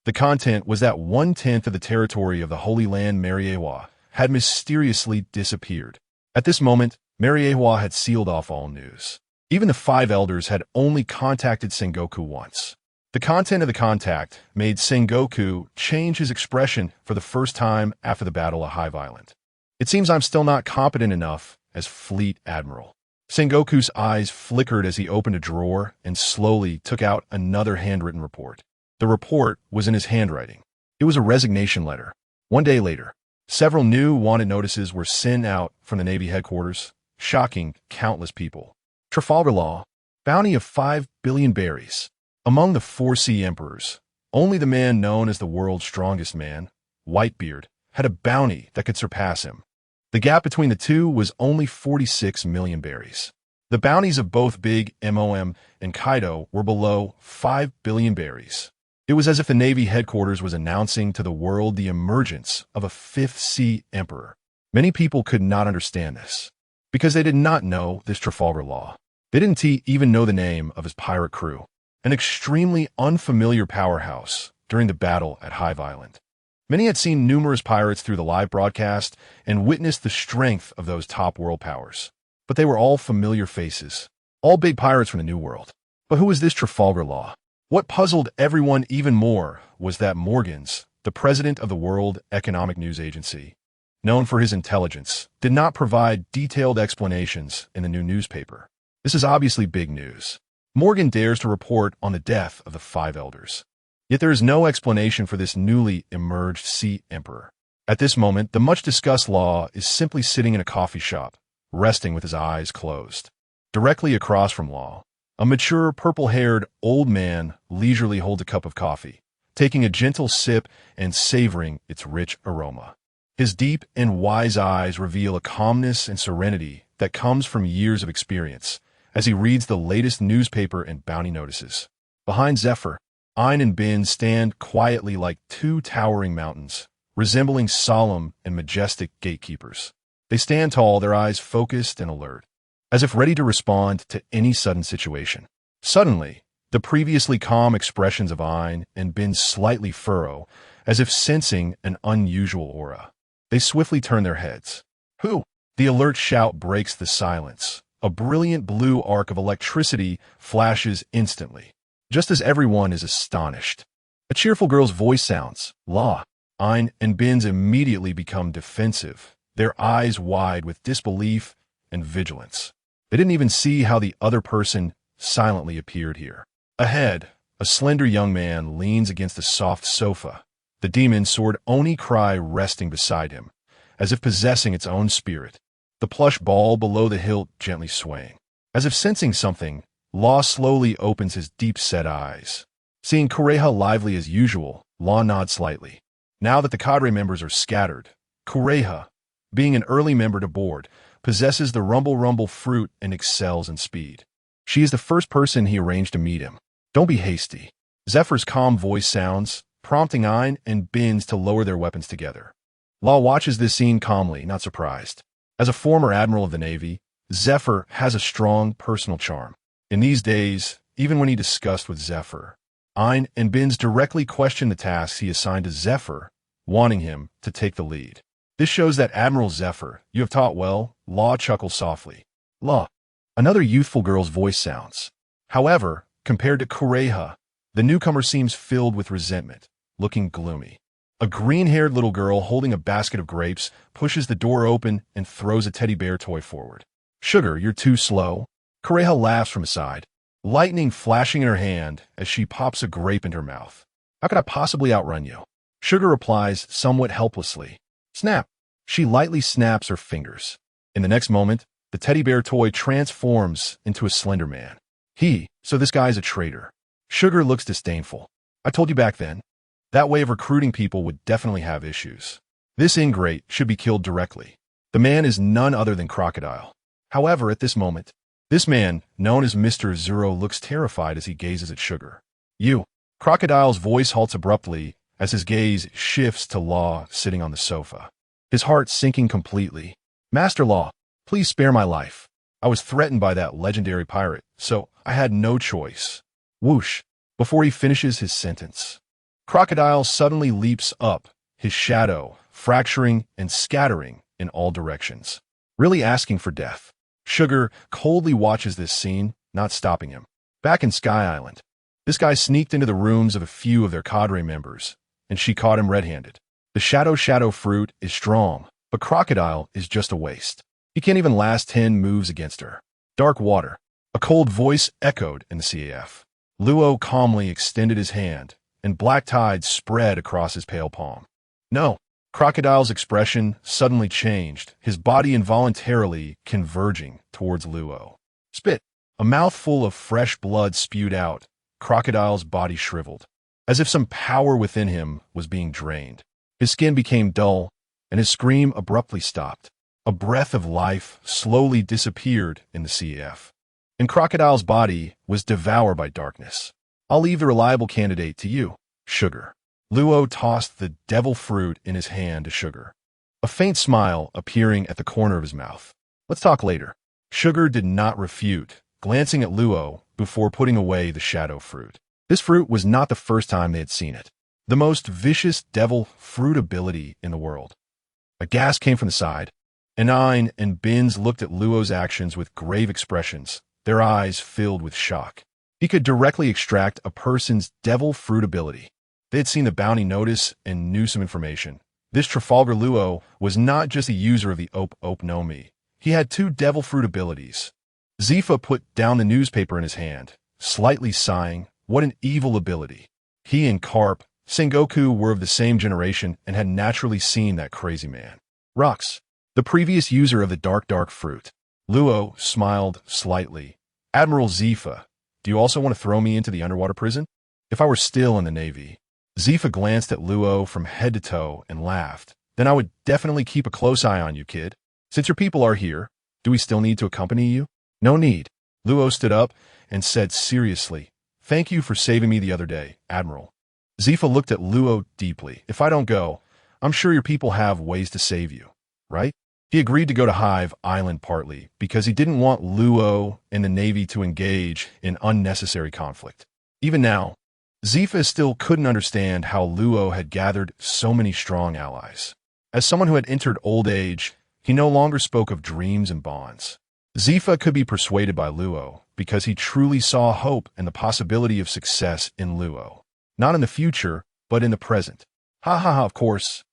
The content was that 1/10 of the territory of the Holy Land, Mariewa, had mysteriously disappeared. At this moment, Mariewa had sealed off all news. Even the 5 elders had only contacted Sengoku once. The content of the contact made Sengoku change his expression for the first time after the Battle of Hive Island. It seems I'm still not competent enough as Fleet Admiral. Sengoku's eyes flickered as he opened a drawer and slowly took out another handwritten report. The report was in his handwriting. It was a resignation letter. One day later, several new wanted notices were sent out from the Navy headquarters, shocking countless people. Trafalgar Law, bounty of 5 billion berries. Among the 4 sea emperors, only the man known as the world's strongest man, Whitebeard, had a bounty that could surpass him. The gap between the two was only 46 million berries. The bounties of both Big Mom and Kaido were below 5 billion berries. It was as if the Navy headquarters was announcing to the world the emergence of a 5th sea emperor. Many people could not understand this, because they did not know this Trafalgar Law. They didn't even know the name of his pirate crew. An extremely unfamiliar powerhouse during the battle at Hive Island. Many had seen numerous pirates through the live broadcast and witnessed the strength of those top world powers. But they were all familiar faces, all big pirates from the New World. But who was this Trafalgar Law? What puzzled everyone even more was that Morgans, the president of the World Economic News Agency, known for his intelligence, did not provide detailed explanations in the new newspaper. This is obviously big news. Morgan dares to report on the death of the 5 elders. Yet there is no explanation for this newly emerged sea emperor. At this moment, the much-discussed Law is simply sitting in a coffee shop, resting with his eyes closed. Directly across from Law, a mature, purple-haired old man leisurely holds a cup of coffee, taking a gentle sip and savoring its rich aroma. His deep and wise eyes reveal a calmness and serenity that comes from years of experience, as he reads the latest newspaper and bounty notices. Behind Zephyr, Ein and Bin stand quietly like 2 towering mountains, resembling solemn and majestic gatekeepers. They stand tall, their eyes focused and alert, as if ready to respond to any sudden situation. Suddenly, the previously calm expressions of Ein and Bin slightly furrow, as if sensing an unusual aura. They swiftly turn their heads. Who? The alert shout breaks the silence. A brilliant blue arc of electricity flashes instantly, just as everyone is astonished. A cheerful girl's voice sounds. Law. Ein and Bin's immediately become defensive, their eyes wide with disbelief and vigilance. They didn't even see how the other person silently appeared here. Ahead, a slender young man leans against a soft sofa, the demon sword Oni Cry resting beside him, as if possessing its own spirit. The plush ball below the hilt gently swaying. As if sensing something, Law slowly opens his deep-set eyes. Seeing Kureha lively as usual, Law nods slightly. Now that the cadre members are scattered, Kureha, being an early member to board, possesses the rumble fruit and excels in speed. She is the first person he arranged to meet him. Don't be hasty. Zephyr's calm voice sounds, prompting Ein and Bins to lower their weapons together. Law watches this scene calmly, not surprised. As a former admiral of the Navy, Zephyr has a strong personal charm. In these days, even when he discussed with Zephyr, Ein and Binz directly questioned the tasks he assigned to Zephyr, wanting him to take the lead. This shows that Admiral Zephyr, you have taught well. Law chuckles softly. Law. Another youthful girl's voice sounds. However, compared to Kureha, the newcomer seems filled with resentment, looking gloomy. A green-haired little girl holding a basket of grapes pushes the door open and throws a teddy bear toy forward. Sugar, you're too slow. Kureha laughs from his side, lightning flashing in her hand as she pops a grape in her mouth. How could I possibly outrun you? Sugar replies somewhat helplessly. Snap. She lightly snaps her fingers. In the next moment, the teddy bear toy transforms into a slender man. So this guy's a traitor. Sugar looks disdainful. I told you back then. That way of recruiting people would definitely have issues. This ingrate should be killed directly. The man is none other than Crocodile. However, at this moment, this man, known as Mr. Zero, looks terrified as he gazes at Sugar. You. Crocodile's voice halts abruptly as his gaze shifts to Law sitting on the sofa, his heart sinking completely. Master Law, please spare my life. I was threatened by that legendary pirate, so I had no choice. Whoosh. Before he finishes his sentence, Crocodile suddenly leaps up, his shadow fracturing and scattering in all directions, really asking for death. Sugar coldly watches this scene, not stopping him. Back in Sky Island, this guy sneaked into the rooms of a few of their cadre members, and she caught him red-handed. The shadow fruit is strong, but Crocodile is just a waste. He can't even last 10 moves against her. Dark water. A cold voice echoed in the CAF. Luo calmly extended his hand, and black tide spread across his pale palm. No. Crocodile's expression suddenly changed, his body involuntarily converging towards Luo. Spit. A mouthful of fresh blood spewed out. Crocodile's body shriveled, as if some power within him was being drained. His skin became dull, and his scream abruptly stopped. A breath of life slowly disappeared in the CF, and Crocodile's body was devoured by darkness. I'll leave the reliable candidate to you, Sugar. Luo tossed the devil fruit in his hand to Sugar, a faint smile appearing at the corner of his mouth. Let's talk later. Sugar did not refute, glancing at Luo before putting away the shadow fruit. This fruit was not the first time they had seen it. The most vicious devil fruit ability in the world. A gasp came from the side, and Ein and Binz looked at Luo's actions with grave expressions, their eyes filled with shock. He could directly extract a person's devil fruit ability. They had seen the bounty notice and knew some information. This Trafalgar Luo was not just a user of the Ope Ope no Mi. He had 2 devil fruit abilities. Zifa put down the newspaper in his hand, slightly sighing. What an evil ability. He and Carp, Sengoku were of the same generation and had naturally seen that crazy man. Rox, the previous user of the dark fruit. Luo smiled slightly. Admiral Zifa, do you also want to throw me into the underwater prison? If I were still in the Navy. Zifa glanced at Luo from head to toe and laughed. Then I would definitely keep a close eye on you, kid. Since your people are here, do we still need to accompany you? No need. Luo stood up and said seriously, thank you for saving me the other day, Admiral. Zifa looked at Luo deeply. If I don't go, I'm sure your people have ways to save you, right? He agreed to go to Hive Island partly because he didn't want Luo and the Navy to engage in unnecessary conflict. Even now, Zifa still couldn't understand how Luo had gathered so many strong allies. As someone who had entered old age, he no longer spoke of dreams and bonds. Zifa could be persuaded by Luo because he truly saw hope and the possibility of success in Luo. Not in the future, but in the present. Of course.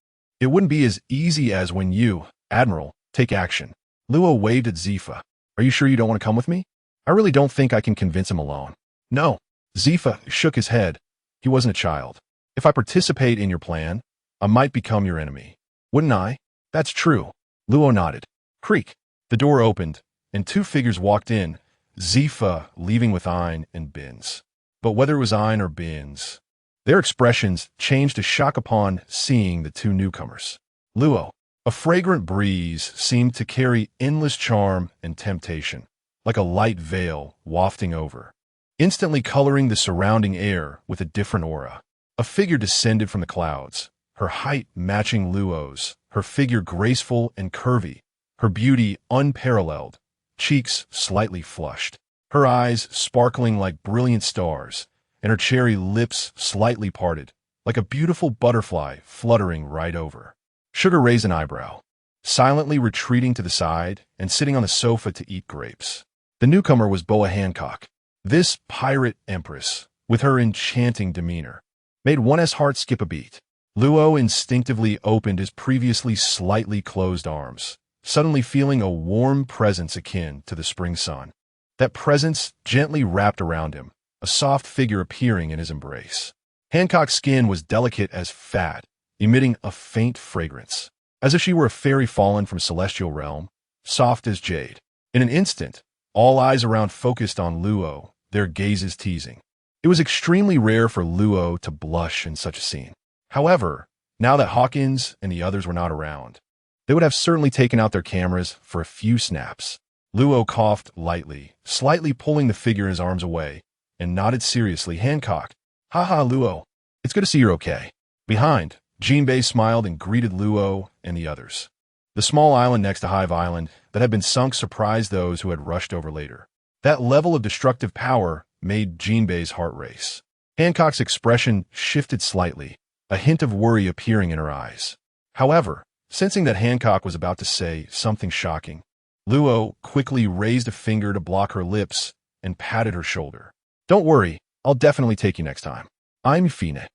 It wouldn't be as easy as when you, Admiral, take action. Luo waved at Zifa. Are you sure you don't want to come with me? I really don't think I can convince him alone. No. Zifa shook his head. He wasn't a child. If I participate in your plan, I might become your enemy. Wouldn't I? That's true. Luo nodded. Creak. The door opened, and 2 figures walked in, Zifa leaving with Ein and Binz. But whether it was Ein or Binz, their expressions changed to shock upon seeing the 2 newcomers. Luo. A fragrant breeze seemed to carry endless charm and temptation, like a light veil wafting over, instantly coloring the surrounding air with a different aura. A figure descended from the clouds, her height matching Luo's, her figure graceful and curvy, her beauty unparalleled. cheeks slightly flushed, her eyes sparkling like brilliant stars, and her cherry lips slightly parted, like a beautiful butterfly fluttering right over. Sugar raised an eyebrow, silently retreating to the side and sitting on the sofa to eat grapes. The newcomer was Boa Hancock. This pirate empress, with her enchanting demeanor, made one's heart skip a beat. Luo instinctively opened his previously slightly closed arms, suddenly feeling a warm presence akin to the spring sun. That presence gently wrapped around him, a soft figure appearing in his embrace. Hancock's skin was delicate as fat, emitting a faint fragrance, as if she were a fairy fallen from a celestial realm, soft as jade. In an instant, all eyes around focused on Luo, their gazes teasing. It was extremely rare for Luo to blush in such a scene. However, now that Hawkins and the others were not around, they would have certainly taken out their cameras for a few snaps. Luo coughed lightly, slightly pulling the figure in his arms away, and nodded seriously. Hancock, haha, Luo. It's good to see you're okay. Behind, Jinbei smiled and greeted Luo and the others. The small island next to Hive Island that had been sunk surprised those who had rushed over later. That level of destructive power made Jinbei's heart race. Hancock's expression shifted slightly, a hint of worry appearing in her eyes. However, sensing that Hancock was about to say something shocking, Luo quickly raised a finger to block her lips and patted her shoulder. Don't worry, I'll definitely take you next time. I'm Fine.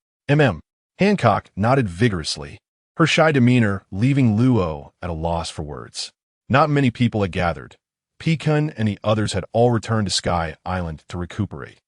Hancock nodded vigorously, her shy demeanor leaving Luo at a loss for words. Not many people had gathered. Pecan and the others had all returned to Sky Island to recuperate.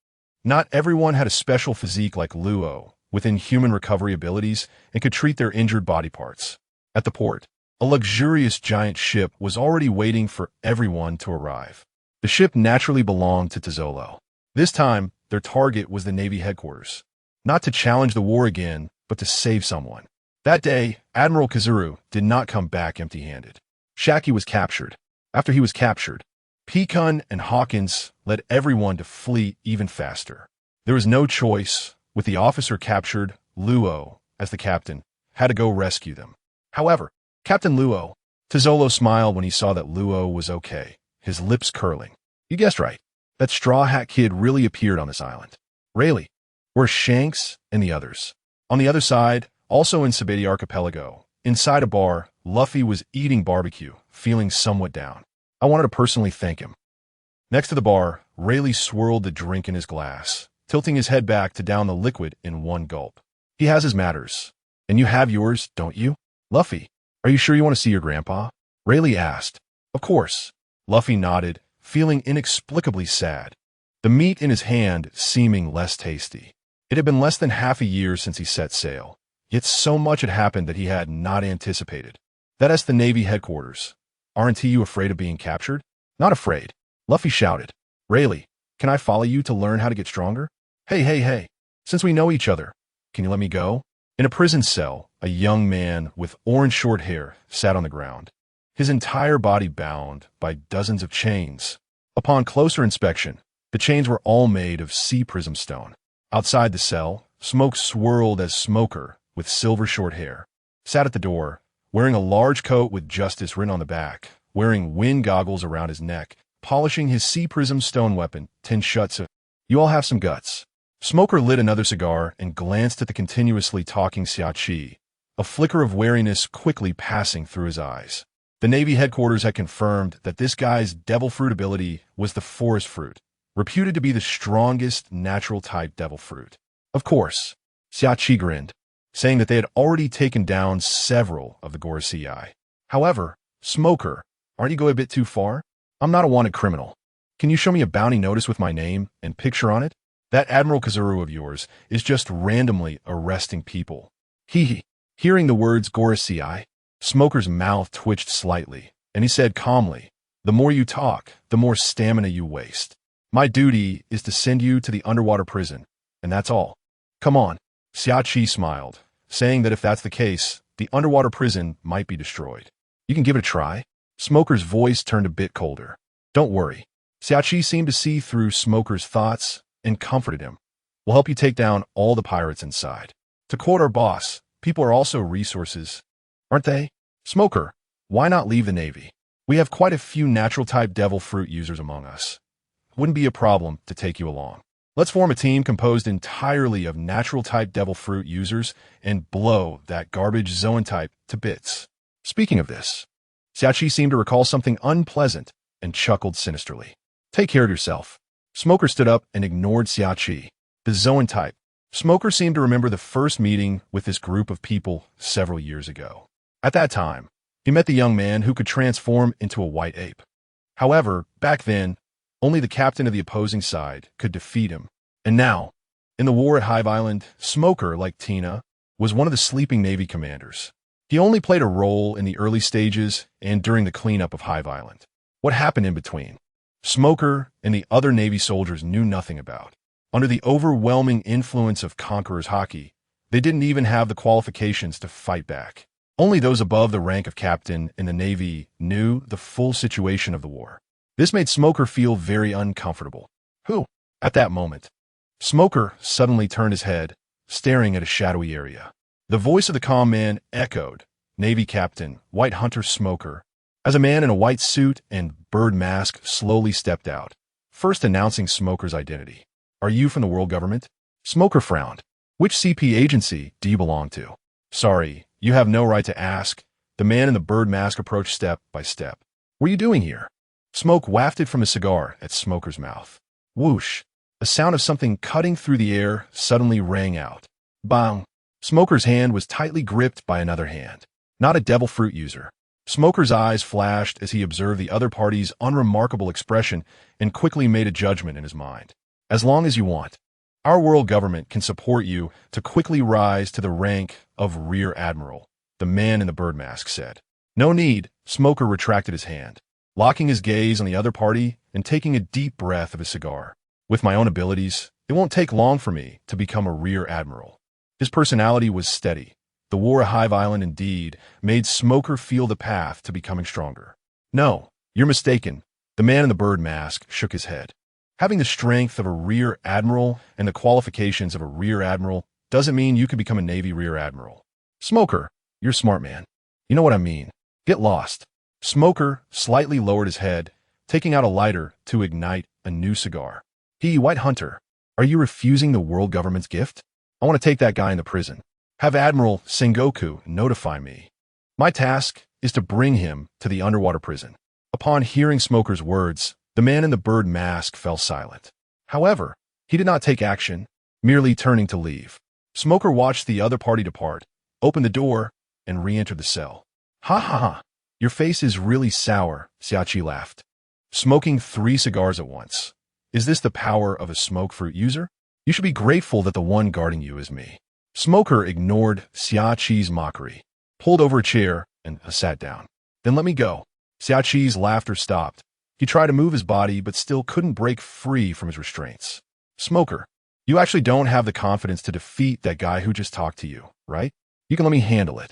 Not everyone had a special physique like Luo, within human recovery abilities, and could treat their injured body parts. At the port, a luxurious giant ship was already waiting for everyone to arrive. The ship naturally belonged to Tizolo. This time, their target was the Navy headquarters. Not to challenge the war again, but to save someone. That day, Admiral Kazuru did not come back empty-handed. Shaki was captured. After he was captured, Pecan and Hawkins led everyone to flee even faster. There was no choice. With the officer captured, Luo, as the captain, had to go rescue them. However, Captain Luo, Tizolo smiled when he saw that Luo was okay, his lips curling. You guessed right. That straw hat kid really appeared on this island. Rayleigh, were Shanks and the others. On the other side, also in Sabeti Archipelago, inside a bar, Luffy was eating barbecue, feeling somewhat down. I wanted to personally thank him. Next to the bar, Rayleigh swirled the drink in his glass, tilting his head back to down the liquid in one gulp. He has his matters. And you have yours, don't you? Luffy, are you sure you want to see your grandpa? Rayleigh asked. Of course. Luffy nodded, feeling inexplicably sad, the meat in his hand seeming less tasty. It had been less than half a year since he set sail, yet so much had happened that he had not anticipated. That is the Navy headquarters. Aren't you afraid of being captured? Not afraid. Luffy shouted. Rayleigh, can I follow you to learn how to get stronger? Hey. Since we know each other, can you let me go? In a prison cell, a young man with orange short hair sat on the ground, his entire body bound by dozens of chains. Upon closer inspection, the chains were all made of sea prism stone. Outside the cell, smoke swirled as Smoker, with silver short hair, sat at the door, wearing a large coat with justice written on the back, wearing wind goggles around his neck, polishing his sea prism stone weapon, Tenshutsu. You all have some guts. Smoker lit another cigar and glanced at the continuously talking Xiachi, a flicker of wariness quickly passing through his eyes. The Navy headquarters had confirmed that this guy's devil fruit ability was the forest fruit, reputed to be the strongest natural-type devil fruit. Of course, Xiachi grinned, saying that they had already taken down several of the Gorosei. However, Smoker, aren't you going a bit too far? I'm not a wanted criminal. Can you show me a bounty notice with my name and picture on it? That Admiral Kazuru of yours is just randomly arresting people. Hee. Hearing the words Gorosei, Smoker's mouth twitched slightly, and he said calmly, the more you talk, the more stamina you waste. My duty is to send you to the underwater prison, and that's all. Come on. Xiachi smiled, saying that if that's the case, the underwater prison might be destroyed. You can give it a try. Smoker's voice turned a bit colder. Don't worry. Xiachi seemed to see through Smoker's thoughts and comforted him. We'll help you take down all the pirates inside. To quote our boss, people are also resources, aren't they? Smoker, why not leave the Navy? We have quite a few natural-type devil fruit users among us. Wouldn't be a problem to take you along. Let's form a team composed entirely of natural-type devil fruit users and blow that garbage Zoan type to bits. Speaking of this, Xiaoqi seemed to recall something unpleasant and chuckled sinisterly. Take care of yourself. Smoker stood up and ignored Xiaoqi. The Zoan type. Smoker seemed to remember the first meeting with this group of people several years ago. At that time, he met the young man who could transform into a white ape. However, back then, only the captain of the opposing side could defeat him. And now, in the war at Hive Island, Smoker, like Tina, was one of the sleeping Navy commanders. He only played a role in the early stages and during the cleanup of Hive Island. What happened in between? Smoker and the other Navy soldiers knew nothing about. Under the overwhelming influence of Conqueror's hockey, they didn't even have the qualifications to fight back. Only those above the rank of captain in the Navy knew the full situation of the war. This made Smoker feel very uncomfortable. Who? At that moment, Smoker suddenly turned his head, staring at a shadowy area. The voice of the calm man echoed, Navy Captain, White Hunter Smoker, as a man in a white suit and bird mask slowly stepped out, first announcing Smoker's identity. Are you from the world government? Smoker frowned. Which CP agency do you belong to? Sorry, you have no right to ask. The man in the bird mask approached step by step. What are you doing here? Smoke wafted from his cigar at Smoker's mouth. Whoosh! A sound of something cutting through the air suddenly rang out. Bang! Smoker's hand was tightly gripped by another hand. Not a devil fruit user. Smoker's eyes flashed as he observed the other party's unremarkable expression and quickly made a judgment in his mind. As long as you want, our world government can support you to quickly rise to the rank of Rear Admiral, the man in the bird mask said. No need, Smoker retracted his hand, locking his gaze on the other party and taking a deep breath of his cigar. With my own abilities, it won't take long for me to become a Rear Admiral. His personality was steady. The war at Hive Island indeed made Smoker feel the path to becoming stronger. No, you're mistaken. The man in the bird mask shook his head. Having the strength of a Rear Admiral and the qualifications of a Rear Admiral doesn't mean you can become a Navy Rear Admiral. Smoker, you're a smart man. You know what I mean. Get lost. Smoker slightly lowered his head, taking out a lighter to ignite a new cigar. White Hunter, are you refusing the world government's gift? I want to take that guy into prison. Have Admiral Sengoku notify me. My task is to bring him to the underwater prison. Upon hearing Smoker's words, the man in the bird mask fell silent. However, he did not take action, merely turning to leave. Smoker watched the other party depart, opened the door, and re-entered the cell. Ha ha ha, your face is really sour, Xiaoqi laughed. Smoking 3 cigars at once. Is this the power of a smoke fruit user? You should be grateful that the one guarding you is me. Smoker ignored Xiaoqi's mockery, pulled over a chair, and sat down. Then let me go. Xiaoqi's laughter stopped. He tried to move his body, but still couldn't break free from his restraints. Smoker, you actually don't have the confidence to defeat that guy who just talked to you, right? You can let me handle it.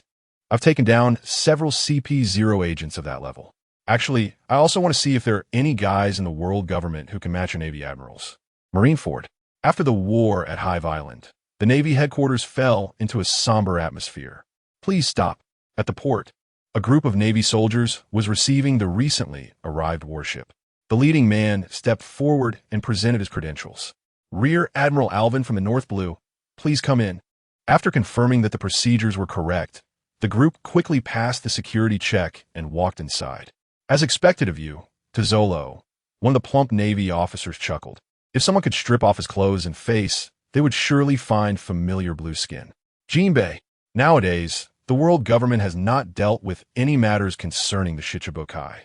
I've taken down several CP0 agents of that level. Actually, I also want to see if there are any guys in the world government who can match your Navy admirals. Marineford. After the war at Hive Island, the Navy headquarters fell into a somber atmosphere. Please stop. At the port, a group of Navy soldiers was receiving the recently arrived warship. The leading man stepped forward and presented his credentials. Rear Admiral Alvin from the North Blue, please come in. After confirming that the procedures were correct, the group quickly passed the security check and walked inside. As expected of you, Tizolo, one of the plump Navy officers chuckled. If someone could strip off his clothes and face, they would surely find familiar blue skin. Jinbei, nowadays, the world government has not dealt with any matters concerning the Shichibukai.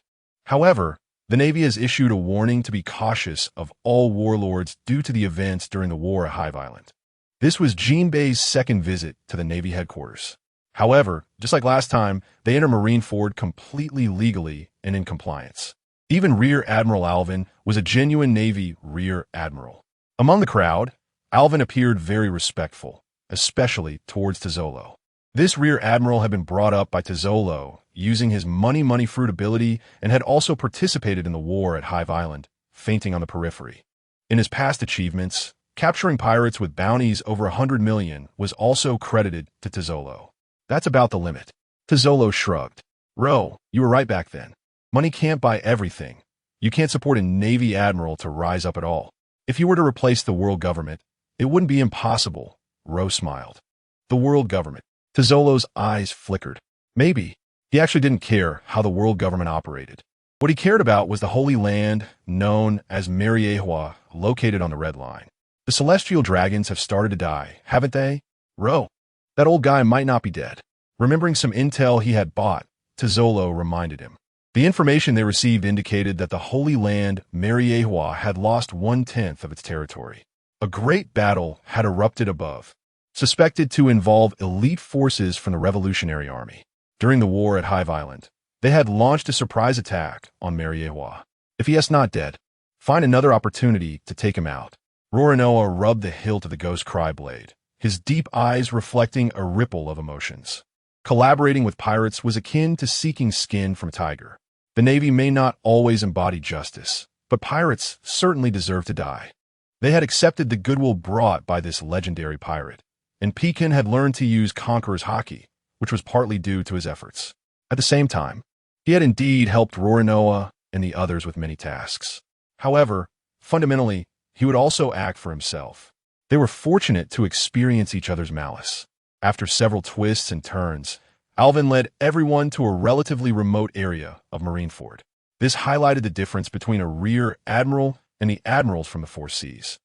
However, the Navy has issued a warning to be cautious of all warlords due to the events during the war at Hive Island. This was Jinbei's second visit to the Navy headquarters. However, just like last time, they entered Marineford completely legally and in compliance. Even Rear Admiral Alvin was a genuine Navy Rear Admiral. Among the crowd, Alvin appeared very respectful, especially towards Tizolo. This Rear Admiral had been brought up by Tizolo using his money fruit ability and had also participated in the war at Hive Island, fainting on the periphery. In his past achievements, capturing pirates with bounties over 100 million was also credited to Tizolo. That's about the limit. Tizolo shrugged. Ro, you were right back then. Money can't buy everything. You can't support a Navy admiral to rise up at all. If you were to replace the world government, it wouldn't be impossible, Roe smiled. The world government. Tizolo's eyes flickered. Maybe. He actually didn't care how the world government operated. What he cared about was the Holy Land, known as Mariehua, located on the Red Line. The celestial dragons have started to die, haven't they? Roe. That old guy might not be dead. Remembering some intel he had bought, Tizolo reminded him. The information they received indicated that the Holy Land, Mariehua, had lost 1/10 of its territory. A great battle had erupted above, suspected to involve elite forces from the Revolutionary Army. During the war at Hive Island, they had launched a surprise attack on Mariehua. If he is not dead, find another opportunity to take him out. Roronoa rubbed the hilt of the ghost cry blade, his deep eyes reflecting a ripple of emotions. Collaborating with pirates was akin to seeking skin from a tiger. The Navy may not always embody justice, but pirates certainly deserve to die. They had accepted the goodwill brought by this legendary pirate, and Pekin had learned to use conqueror's haki, which was partly due to his efforts. At the same time, he had indeed helped Roronoa and the others with many tasks. However, fundamentally, he would also act for himself. They were fortunate to experience each other's malice. After several twists and turns, Alvin led everyone to a relatively remote area of Marineford. This highlighted the difference between a rear admiral and the admirals from the Four Seas.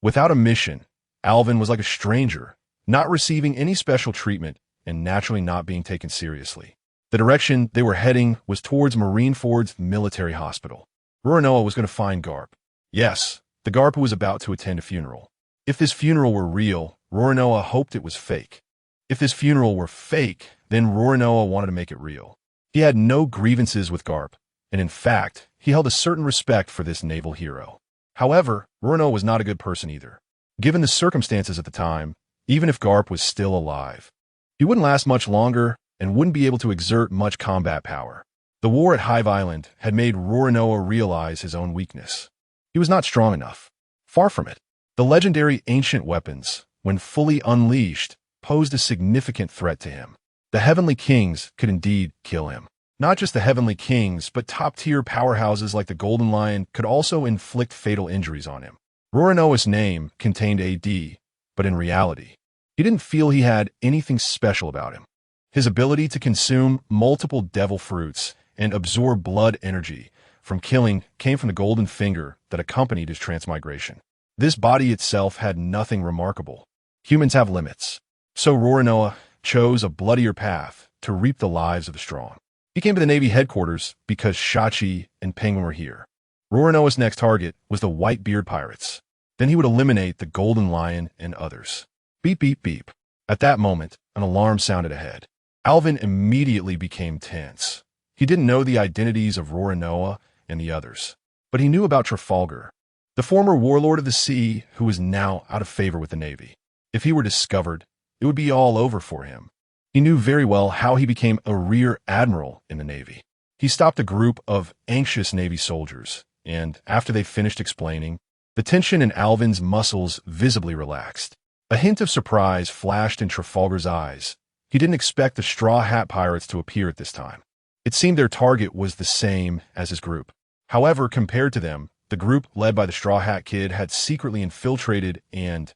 Without a mission, Alvin was like a stranger, not receiving any special treatment and naturally not being taken seriously. The direction they were heading was towards Marineford's military hospital. Roronoa was going to find Garp. Yes, the Garp who was about to attend a funeral. If this funeral were real, Roronoa hoped it was fake. If this funeral were fake, then Roronoa wanted to make it real. He had no grievances with Garp, and in fact, he held a certain respect for this naval hero. However, Roronoa was not a good person either. Given the circumstances at the time, even if Garp was still alive, he wouldn't last much longer and wouldn't be able to exert much combat power. The war at Hive Island had made Roronoa realize his own weakness. He was not strong enough. Far from it. The legendary ancient weapons, when fully unleashed, posed a significant threat to him. The Heavenly Kings could indeed kill him. Not just the Heavenly Kings, but top-tier powerhouses like the Golden Lion could also inflict fatal injuries on him. Roronoa's name contained AD, but in reality, he didn't feel he had anything special about him. His ability to consume multiple devil fruits and absorb blood energy from killing came from the golden finger that accompanied his transmigration. This body itself had nothing remarkable. Humans have limits. So Roronoa chose a bloodier path to reap the lives of the strong. He came to the Navy headquarters because Shachi and Penguin were here. Roronoa's next target was the Whitebeard pirates. Then he would eliminate the Golden Lion and others. Beep, beep, beep. At that moment, an alarm sounded ahead. Alvin immediately became tense. He didn't know the identities of Roronoa and the others, but he knew about Trafalgar, the former warlord of the sea who was now out of favor with the Navy. If he were discovered, it would be all over for him. He knew very well how he became a rear admiral in the Navy. He stopped a group of anxious Navy soldiers, and after they finished explaining, the tension in Alvin's muscles visibly relaxed. A hint of surprise flashed in Trafalgar's eyes. He didn't expect the Straw Hat Pirates to appear at this time. It seemed their target was the same as his group. However, compared to them, the group led by the Straw Hat Kid had secretly infiltrated and,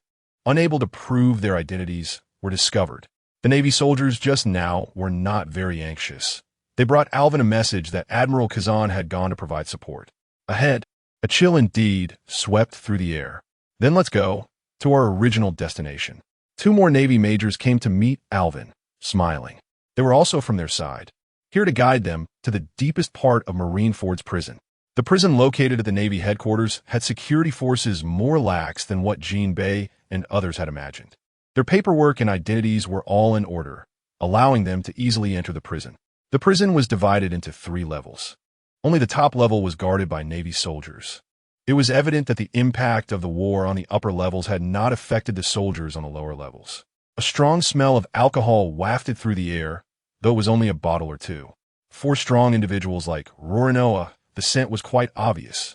unable to prove their identities, were discovered. The Navy soldiers just now were not very anxious. They brought Alvin a message that Admiral Kazan had gone to provide support. Ahead, a chill indeed swept through the air. Then let's go to our original destination. 2 more Navy majors came to meet Alvin, smiling. They were also from their side, here to guide them to the deepest part of Marineford's prison. The prison located at the Navy headquarters had security forces more lax than what Jean Bay and others had imagined. Their paperwork and identities were all in order, allowing them to easily enter the prison. The prison was divided into 3 levels. Only the top level was guarded by Navy soldiers. It was evident that the impact of the war on the upper levels had not affected the soldiers on the lower levels. A strong smell of alcohol wafted through the air, though it was only a bottle or 2. For strong individuals like Roronoa, the scent was quite obvious.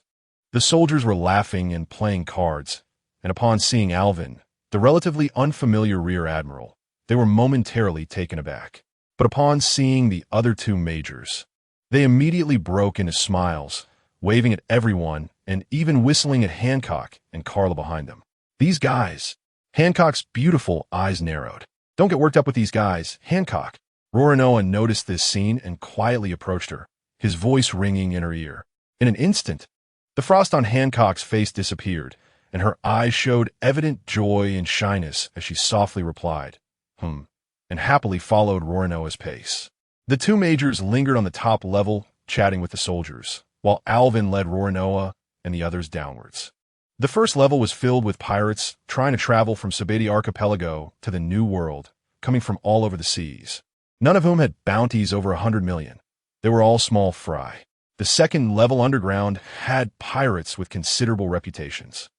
The soldiers were laughing and playing cards, and upon seeing Alvin, the relatively unfamiliar rear admiral, they were momentarily taken aback. But upon seeing the other 2 majors, They immediately broke into smiles, waving at everyone and even whistling at Hancock and Carla behind them. These guys. Hancock's beautiful eyes narrowed. Don't get worked up with these guys, Hancock. Roronoa noticed this scene and quietly approached her, his voice ringing in her ear. In an instant, the frost on Hancock's face disappeared, and her eyes showed evident joy and shyness as she softly replied, and happily followed Roronoa's pace. The two majors lingered on the top level, chatting with the soldiers, while Alvin led Roronoa and the others downwards. The first level was filled with pirates trying to travel from Sabeti Archipelago to the New World, coming from all over the seas. None of whom had bounties over 100 million. They were all small fry. The second level underground had pirates with considerable reputations.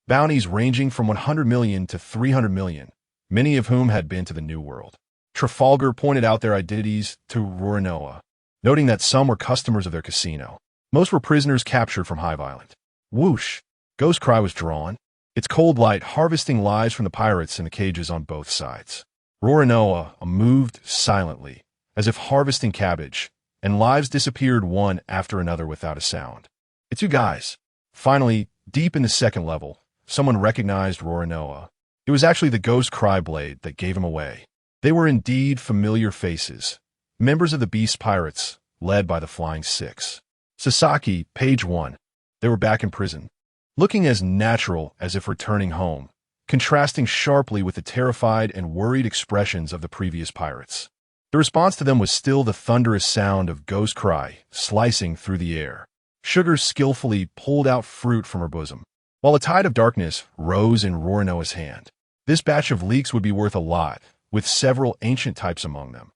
Bounties ranging from 100 million to 300 million, many of whom had been to the New World. Trafalgar pointed out their identities to Roronoa, noting that some were customers of their casino. Most were prisoners captured from Hive Island. Whoosh! Ghost Cry was drawn, its cold light harvesting lives from the pirates in the cages on both sides. Roronoa moved silently, as if harvesting cabbage, and lives disappeared one after another without a sound. It's you guys. Finally, deep in the second level, someone recognized Roronoa. It was actually the Ghost Cry blade that gave him away. They were indeed familiar faces, members of the Beast Pirates, led by the Flying Six. Sasaki, page 1. They were back in prison, looking as natural as if returning home, contrasting sharply with the terrified and worried expressions of the previous pirates. The response to them was still the thunderous sound of Ghost Cry slicing through the air. Sugar skillfully pulled out fruit from her bosom, while a tide of darkness rose in Roronoa's hand. This batch of leeks would be worth a lot, with several ancient types among them.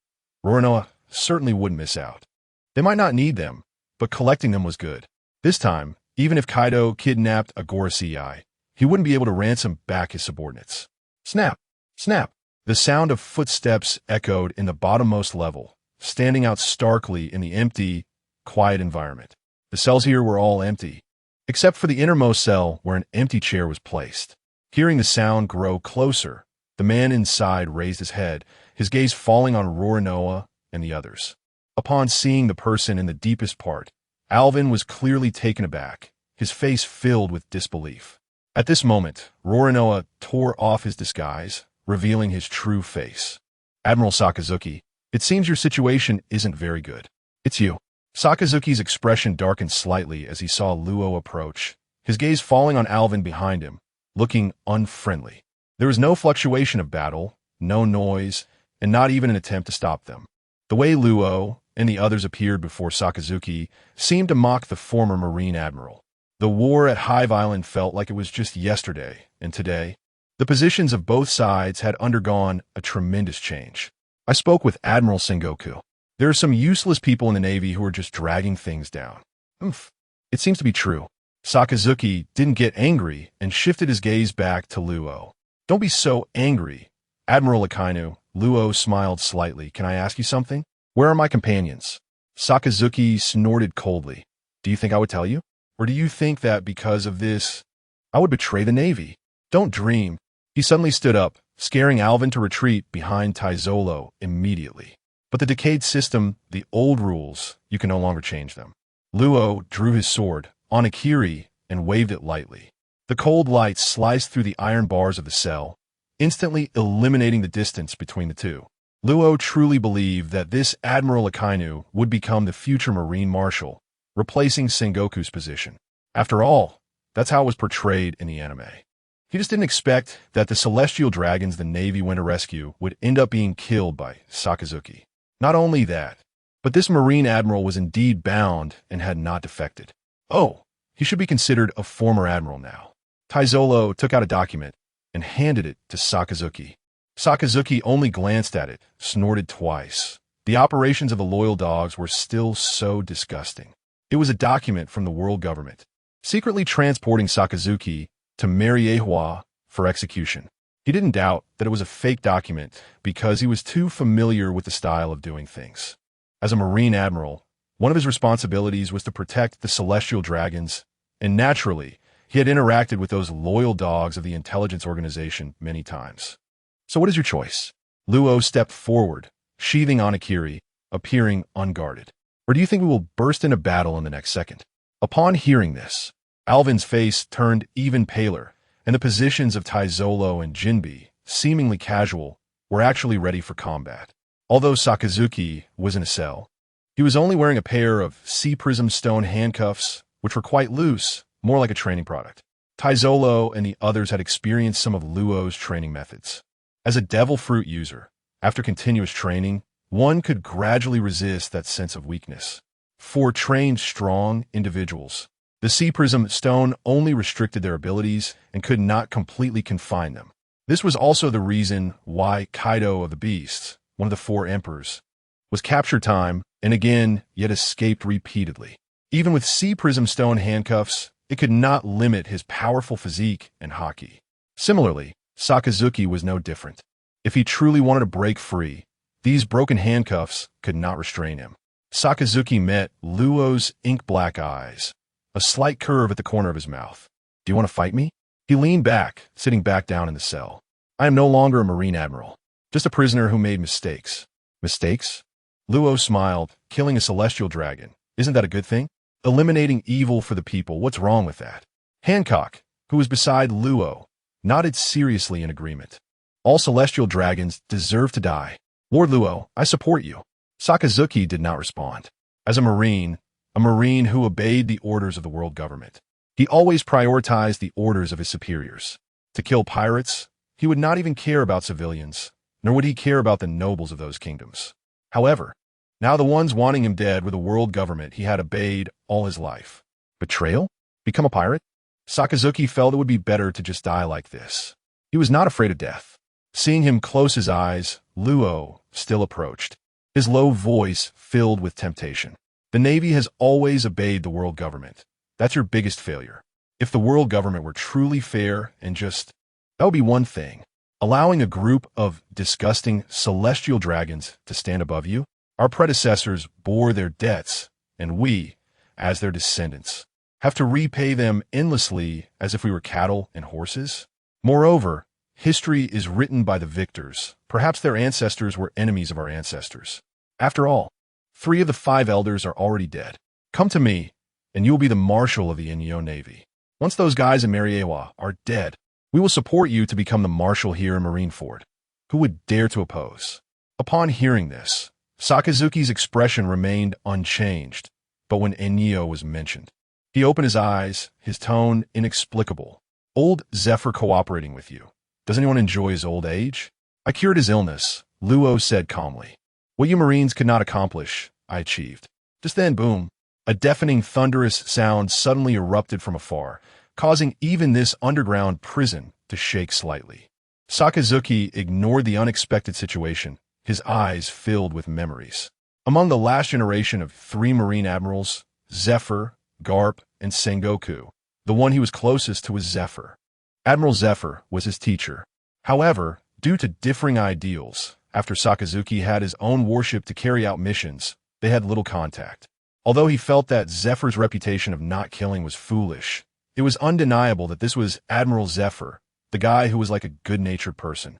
Roronoa certainly wouldn't miss out. They might not need them, but collecting them was good. This time, even if Kaido kidnapped a Gorosei, he wouldn't be able to ransom back his subordinates. Snap! Snap! The sound of footsteps echoed in the bottommost level, standing out starkly in the empty, quiet environment. The cells here were all empty, except for the innermost cell where an empty chair was placed. Hearing the sound grow closer, the man inside raised his head, his gaze falling on Roronoa and the others. Upon seeing the person in the deepest part, Alvin was clearly taken aback, his face filled with disbelief. At this moment, Roronoa tore off his disguise, revealing his true face. Admiral Sakazuki, it seems your situation isn't very good. It's you. Sakazuki's expression darkened slightly as he saw Luo approach, his gaze falling on Alvin behind him, looking unfriendly. There was no fluctuation of battle, no noise, and not even an attempt to stop them. The way Luo and the others appeared before Sakazuki seemed to mock the former Marine Admiral. The war at Hive Island felt like it was just yesterday, and today, the positions of both sides had undergone a tremendous change. I spoke with Admiral Sengoku. There are some useless people in the Navy who are just dragging things down. It seems to be true. Sakazuki didn't get angry and shifted his gaze back to Luo. Don't be so angry, Admiral Akainu. Luo smiled slightly. Can I ask you something? Where are my companions? Sakazuki snorted coldly. Do you think I would tell you? Or do you think that because of this, I would betray the Navy? Don't dream. He suddenly stood up, scaring Alvin to retreat behind Taizolo immediately. But the decayed system, the old rules, you can no longer change them. Luo drew his sword, Onakiri, and waved it lightly. The cold light sliced through the iron bars of the cell, instantly eliminating the distance between the two. Luo truly believed that this Admiral Akainu would become the future Marine Marshal, replacing Sengoku's position. After all, that's how it was portrayed in the anime. He just didn't expect that the celestial dragons the Navy went to rescue would end up being killed by Sakazuki. Not only that, but this Marine Admiral was indeed bound and had not defected. Oh, he should be considered a former admiral now. Taizolo took out a document and handed it to Sakazuki. Sakazuki only glanced at it, snorted twice. The operations of the loyal dogs were still so disgusting. It was a document from the world government, secretly transporting Sakazuki to Mariehua for execution. He didn't doubt that it was a fake document because he was too familiar with the style of doing things. As a Marine Admiral, one of his responsibilities was to protect the celestial dragons, and naturally, he had interacted with those loyal dogs of the intelligence organization many times. So what is your choice? Luo stepped forward, sheathing Onakiri, appearing unguarded. Or do you think we will burst into battle in the next second? Upon hearing this, Alvin's face turned even paler, and the positions of Taizolo and Jinbi, seemingly casual, were actually ready for combat. Although Sakazuki was in a cell, he was only wearing a pair of sea prism stone handcuffs, which were quite loose, more like a training product. Taizolo and the others had experienced some of Luo's training methods. As a devil fruit user, after continuous training, one could gradually resist that sense of weakness. For trained, strong individuals, the sea prism stone only restricted their abilities and could not completely confine them. This was also the reason why Kaido of the Beasts, one of the four emperors, was captured time and again yet escaped repeatedly. Even with sea prism stone handcuffs, it could not limit his powerful physique and haki. Similarly, Sakazuki was no different. If he truly wanted to break free, these broken handcuffs could not restrain him. Sakazuki met Luo's ink-black eyes, a slight curve at the corner of his mouth. Do you want to fight me? He leaned back, sitting back down in the cell. I am no longer a Marine Admiral, just a prisoner who made mistakes. Mistakes? Luo smiled. Killing a celestial dragon. Isn't that a good thing? Eliminating evil for the people, what's wrong with that? Hancock, who was beside Luo, nodded seriously in agreement. All celestial dragons deserve to die. Lord Luo, I support you. Sakazuki did not respond. As a Marine who obeyed the orders of the world government, he always prioritized the orders of his superiors. To kill pirates, he would not even care about civilians, nor would he care about the nobles of those kingdoms. However, now the ones wanting him dead were the world government he had obeyed all his life. Betrayal? Become a pirate? Sakazuki felt it would be better to just die like this. He was not afraid of death. Seeing him close his eyes, Luo still approached, his low voice filled with temptation. The Navy has always obeyed the world government. That's your biggest failure. If the world government were truly fair and just, that would be one thing. Allowing a group of disgusting celestial dragons to stand above you? Our predecessors bore their debts, and we, as their descendants, have to repay them endlessly as if we were cattle and horses? Moreover, history is written by the victors. Perhaps their ancestors were enemies of our ancestors. After all, 3 of the 5 elders are already dead. Come to me, and you will be the marshal of the Inyo Navy. Once those guys in Mariewa are dead, we will support you to become the marshal here in Marineford. Who would dare to oppose? Upon hearing this, Sakazuki's expression remained unchanged, but when Enyo was mentioned, he opened his eyes, his tone inexplicable. Old Zephyr cooperating with you. Does anyone enjoy his old age? I cured his illness, Luo said calmly. What you Marines could not accomplish, I achieved. Just then, boom, a deafening thunderous sound suddenly erupted from afar, causing even this underground prison to shake slightly. Sakazuki ignored the unexpected situation, his eyes filled with memories. Among the last generation of 3 Marine admirals, Zephyr, Garp, and Sengoku, the one he was closest to was Zephyr. Admiral Zephyr was his teacher. However, due to differing ideals, after Sakazuki had his own warship to carry out missions, they had little contact. Although he felt that Zephyr's reputation of not killing was foolish, it was undeniable that this was Admiral Zephyr, the guy who was like a good-natured person.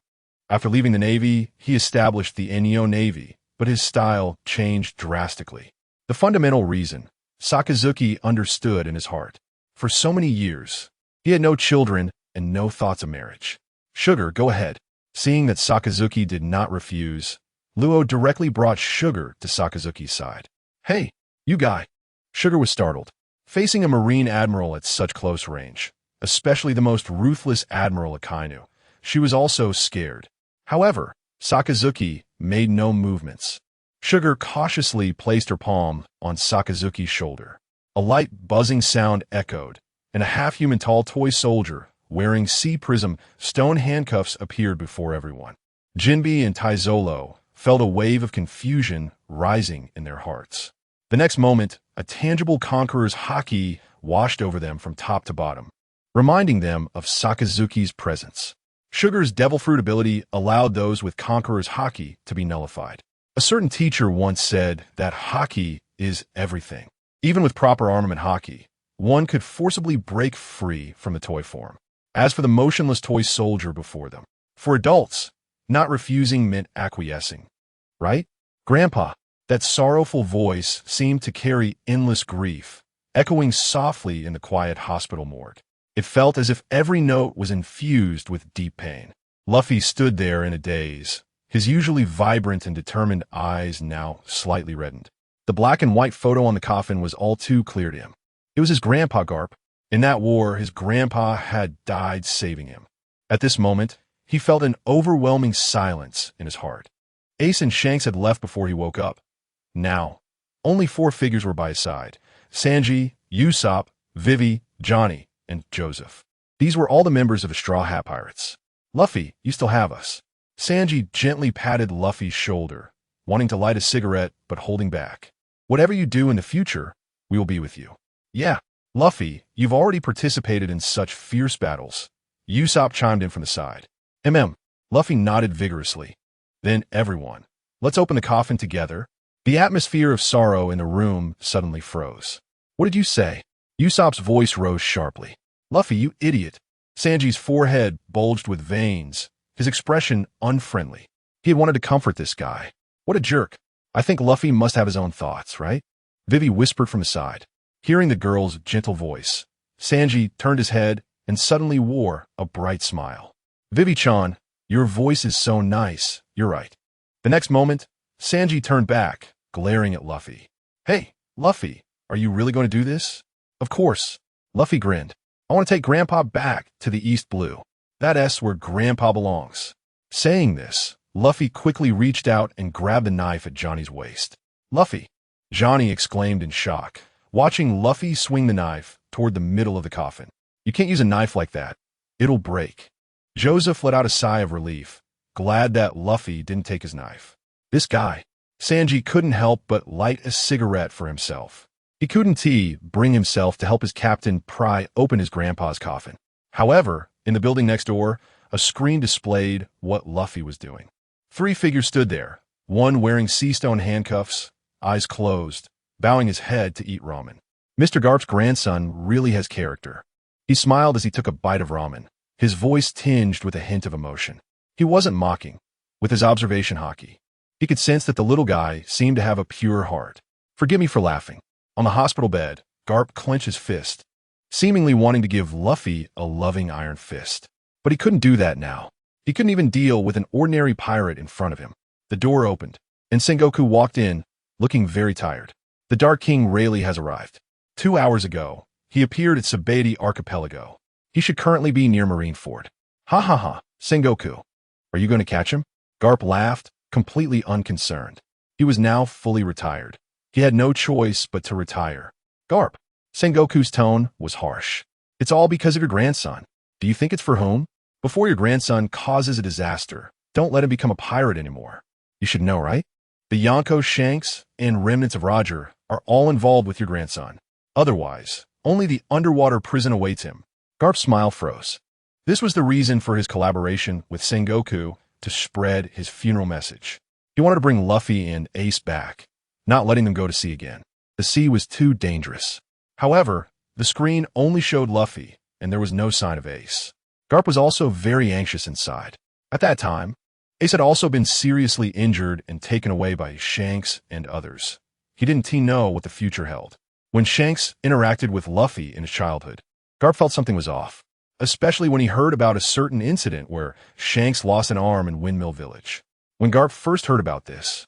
After leaving the Navy, he established the Inyo Navy, but his style changed drastically. The fundamental reason, Sakazuki understood in his heart. For so many years, he had no children and no thoughts of marriage. Sugar, go ahead. Seeing that Sakazuki did not refuse, Luo directly brought Sugar to Sakazuki's side. Hey, you guy. Sugar was startled. Facing a Marine admiral at such close range, especially the most ruthless admiral Akainu, she was also scared. However, Sakazuki made no movements. Sugar cautiously placed her palm on Sakazuki's shoulder. A light buzzing sound echoed, and a half-human tall toy soldier wearing sea prism stone handcuffs appeared before everyone. Jinbi and Taizolo felt a wave of confusion rising in their hearts. The next moment, a tangible conqueror's haki washed over them from top to bottom, reminding them of Sakazuki's presence. Sugar's devil fruit ability allowed those with conqueror's haki to be nullified. A certain teacher once said that haki is everything. Even with proper armament haki, one could forcibly break free from the toy form. As for the motionless toy soldier before them, for adults, not refusing meant acquiescing. Right? Grandpa, That sorrowful voice seemed to carry endless grief, echoing softly in the quiet hospital morgue. It felt as if every note was infused with deep pain. Luffy stood there in a daze, his usually vibrant and determined eyes now slightly reddened. The black and white photo on the coffin was all too clear to him. It was his grandpa, Garp. In that war, his grandpa had died saving him. At this moment, he felt an overwhelming silence in his heart. Ace and Shanks had left before he woke up. Now, only 4 figures were by his side: Sanji, Usopp, Vivi, Johnny, and Joseph. These were all the members of the Straw Hat Pirates. "Luffy, you still have us." Sanji gently patted Luffy's shoulder, wanting to light a cigarette but holding back. "Whatever you do in the future, we will be with you." "Yeah, Luffy, you've already participated in such fierce battles." Usopp chimed in from the side. Luffy nodded vigorously. "Then everyone, let's open the coffin together." The atmosphere of sorrow in the room suddenly froze. "What did you say?" Usopp's voice rose sharply. "Luffy, you idiot." Sanji's forehead bulged with veins, his expression unfriendly. He had wanted to comfort this guy. What a jerk. "I think Luffy must have his own thoughts, right?" Vivi whispered from the side. Hearing the girl's gentle voice, Sanji turned his head and suddenly wore a bright smile. "Vivi-chan, your voice is so nice, you're right." The next moment, Sanji turned back, glaring at Luffy. "Hey, Luffy, are you really going to do this?" "Of course." Luffy grinned. "I want to take Grandpa back to the East Blue. That's where Grandpa belongs." Saying this, Luffy quickly reached out and grabbed the knife at Johnny's waist. "Luffy!" Johnny exclaimed in shock, watching Luffy swing the knife toward the middle of the coffin. "You can't use a knife like that. It'll break." Joseph let out a sigh of relief, glad that Luffy didn't take his knife. This guy. Sanji couldn't help but light a cigarette for himself. He couldn't bring himself to help his captain pry open his grandpa's coffin. However, in the building next door, a screen displayed what Luffy was doing. 3 figures stood there, one wearing sea-stone handcuffs, eyes closed, bowing his head to eat ramen. Mr. Garp's grandson really has character. He smiled as he took a bite of ramen, his voice tinged with a hint of emotion. He wasn't mocking. With his observation haki, he could sense that the little guy seemed to have a pure heart. "Forgive me for laughing." On the hospital bed, Garp clenched his fist, seemingly wanting to give Luffy a loving iron fist. But he couldn't do that now. He couldn't even deal with an ordinary pirate in front of him. The door opened, and Sengoku walked in, looking very tired. "The Dark King Rayleigh has arrived. 2 hours ago, he appeared at Sabaody Archipelago. He should currently be near Marineford." "Ha ha ha, Sengoku. Are you going to catch him?" Garp laughed, completely unconcerned. He was now fully retired. He had no choice but to retire. "Garp." Sengoku's tone was harsh. "It's all because of your grandson. Do you think it's for whom? Before your grandson causes a disaster, don't let him become a pirate anymore. You should know, right? The Yonko, Shanks, and remnants of Roger are all involved with your grandson. Otherwise, only the underwater prison awaits him." Garp's smile froze. This was the reason for his collaboration with Sengoku to spread his funeral message. He wanted to bring Luffy and Ace back, not letting them go to sea again. The sea was too dangerous. However, the screen only showed Luffy, and there was no sign of Ace. Garp was also very anxious inside. At that time, Ace had also been seriously injured and taken away by Shanks and others. He didn't know what the future held. When Shanks interacted with Luffy in his childhood, Garp felt something was off, especially when he heard about a certain incident where Shanks lost an arm in Windmill Village. When Garp first heard about this,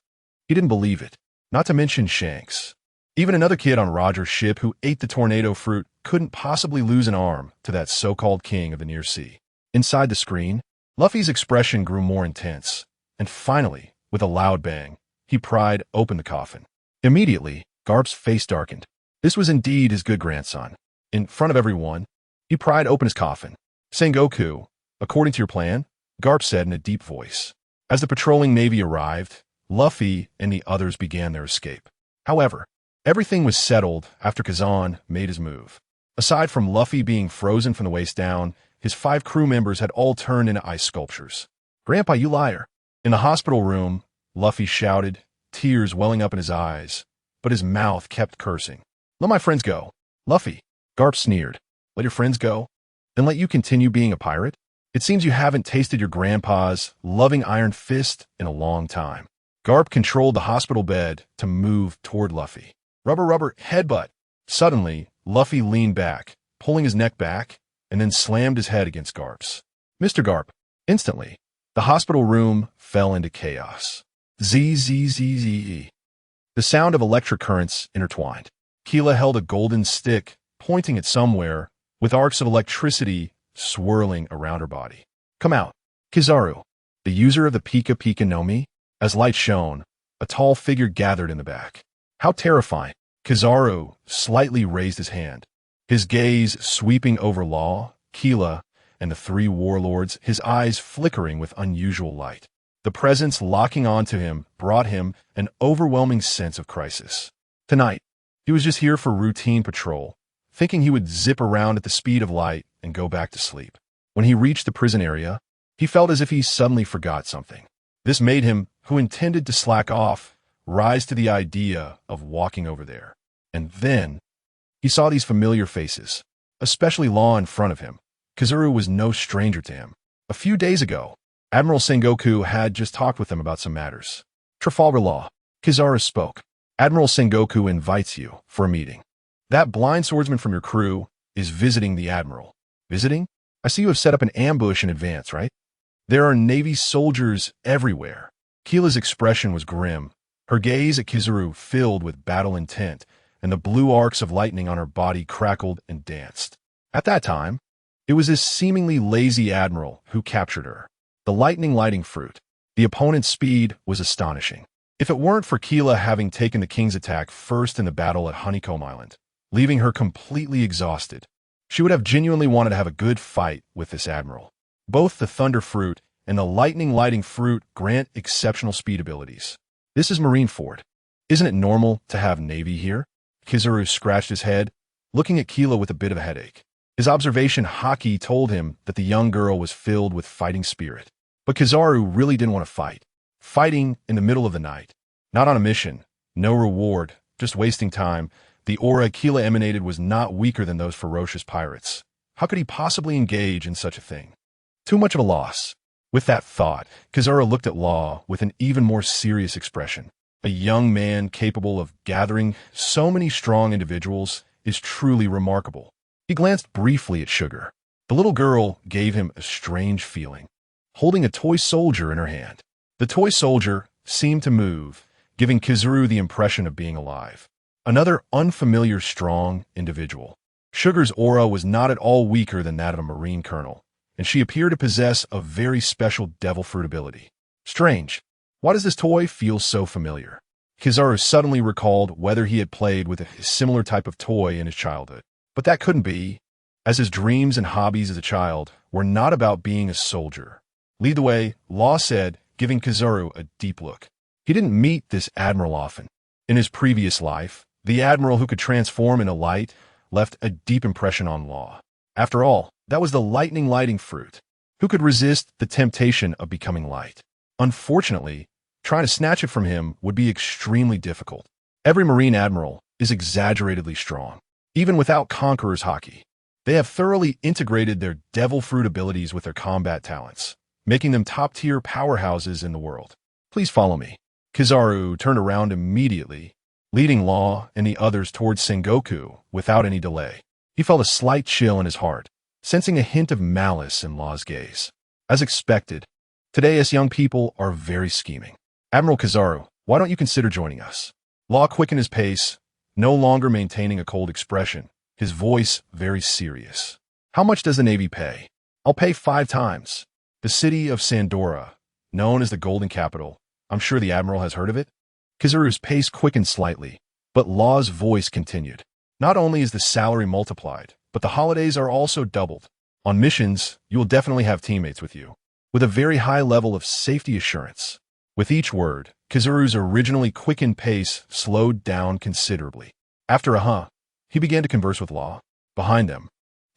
he didn't believe it, not to mention Shanks. Even another kid on Roger's ship who ate the tornado fruit couldn't possibly lose an arm to that so-called king of the near sea. Inside the screen, Luffy's expression grew more intense, and finally, with a loud bang, he pried open the coffin. Immediately, Garp's face darkened. This was indeed his good grandson. In front of everyone, he pried open his coffin. "Sengoku, according to your plan," Garp said in a deep voice. As the patrolling navy arrived, Luffy and the others began their escape. However, everything was settled after Kazan made his move. Aside from Luffy being frozen from the waist down, his 5 crew members had all turned into ice sculptures. "Grandpa, you liar." In the hospital room, Luffy shouted, tears welling up in his eyes, but his mouth kept cursing. "Let my friends go." "Luffy," Garp sneered. "Let your friends go? Then let you continue being a pirate? It seems you haven't tasted your grandpa's loving iron fist in a long time." Garp controlled the hospital bed to move toward Luffy. Rubber, headbutt. Suddenly, Luffy leaned back, pulling his neck back, and then slammed his head against Garp's. Mr. Garp. Instantly, the hospital room fell into chaos. Z. The sound of electric currents intertwined. Keela held a golden stick, pointing at somewhere, with arcs of electricity swirling around her body. Come out. Kizaru, the user of the Pika Pika no Mi? As light shone, a tall figure gathered in the back. How terrifying. Kizaru slightly raised his hand, his gaze sweeping over Law, Keela, and the three warlords, his eyes flickering with unusual light. The presence locking onto him brought him an overwhelming sense of crisis. Tonight, he was just here for routine patrol, thinking he would zip around at the speed of light and go back to sleep. When he reached the prison area, he felt as if he suddenly forgot something. This made him, who intended to slack off, rise to the idea of walking over there. And then, he saw these familiar faces, especially Law in front of him. Kizaru was no stranger to him. A few days ago, Admiral Sengoku had just talked with him about some matters. Trafalgar Law. Kizaru spoke. Admiral Sengoku invites you for a meeting. That blind swordsman from your crew is visiting the Admiral. Visiting? I see you have set up an ambush in advance, right? There are Navy soldiers everywhere. Keela's expression was grim, her gaze at Kizaru filled with battle intent, and the blue arcs of lightning on her body crackled and danced. At that time, it was this seemingly lazy admiral who captured her. The lightning lighting fruit. The opponent's speed was astonishing. If it weren't for Keela having taken the king's attack first in the battle at Honeycomb Island, leaving her completely exhausted, she would have genuinely wanted to have a good fight with this admiral. Both the thunder fruit and the lightning lighting fruit grant exceptional speed abilities. This is Marineford. Isn't it normal to have Navy here? Kizaru scratched his head, looking at Keela with a bit of a headache. His observation haki told him that the young girl was filled with fighting spirit. But Kizaru really didn't want to fight. Fighting in the middle of the night. Not on a mission. No reward. Just wasting time. The aura Keela emanated was not weaker than those ferocious pirates. How could he possibly engage in such a thing? Too much of a loss. With that thought, Kizaru looked at Law with an even more serious expression. A young man capable of gathering so many strong individuals is truly remarkable. He glanced briefly at Sugar. The little girl gave him a strange feeling, holding a toy soldier in her hand. The toy soldier seemed to move, giving Kizaru the impression of being alive. Another unfamiliar strong individual. Sugar's aura was not at all weaker than that of a Marine colonel, and she appeared to possess a very special devil fruit ability. Strange. Why does this toy feel so familiar? Kizaru suddenly recalled whether he had played with a similar type of toy in his childhood. But that couldn't be, as his dreams and hobbies as a child were not about being a soldier. Lead the way, Law said, giving Kizaru a deep look. He didn't meet this admiral often. In his previous life, the admiral who could transform into light left a deep impression on Law. After all, that was the lightning lighting fruit. Who could resist the temptation of becoming light? Unfortunately, trying to snatch it from him would be extremely difficult. Every Marine admiral is exaggeratedly strong. Even without Conqueror's haki, they have thoroughly integrated their devil fruit abilities with their combat talents, making them top-tier powerhouses in the world. Please follow me. Kizaru turned around immediately, leading Law and the others towards Sengoku without any delay. He felt a slight chill in his heart, sensing a hint of malice in Law's gaze. As expected, today us young people are very scheming. Admiral Kizaru, why don't you consider joining us? Law quickened his pace, no longer maintaining a cold expression, his voice very serious. How much does the Navy pay? I'll pay 5 times. The city of Sandora, known as the Golden Capital, I'm sure the Admiral has heard of it? Kizaru's pace quickened slightly, but Law's voice continued. Not only is the salary multiplied, but the holidays are also doubled. On missions, you will definitely have teammates with you, with a very high level of safety assurance. With each word, Kizaru's originally quickened pace slowed down considerably. After a he began to converse with Law. Behind them,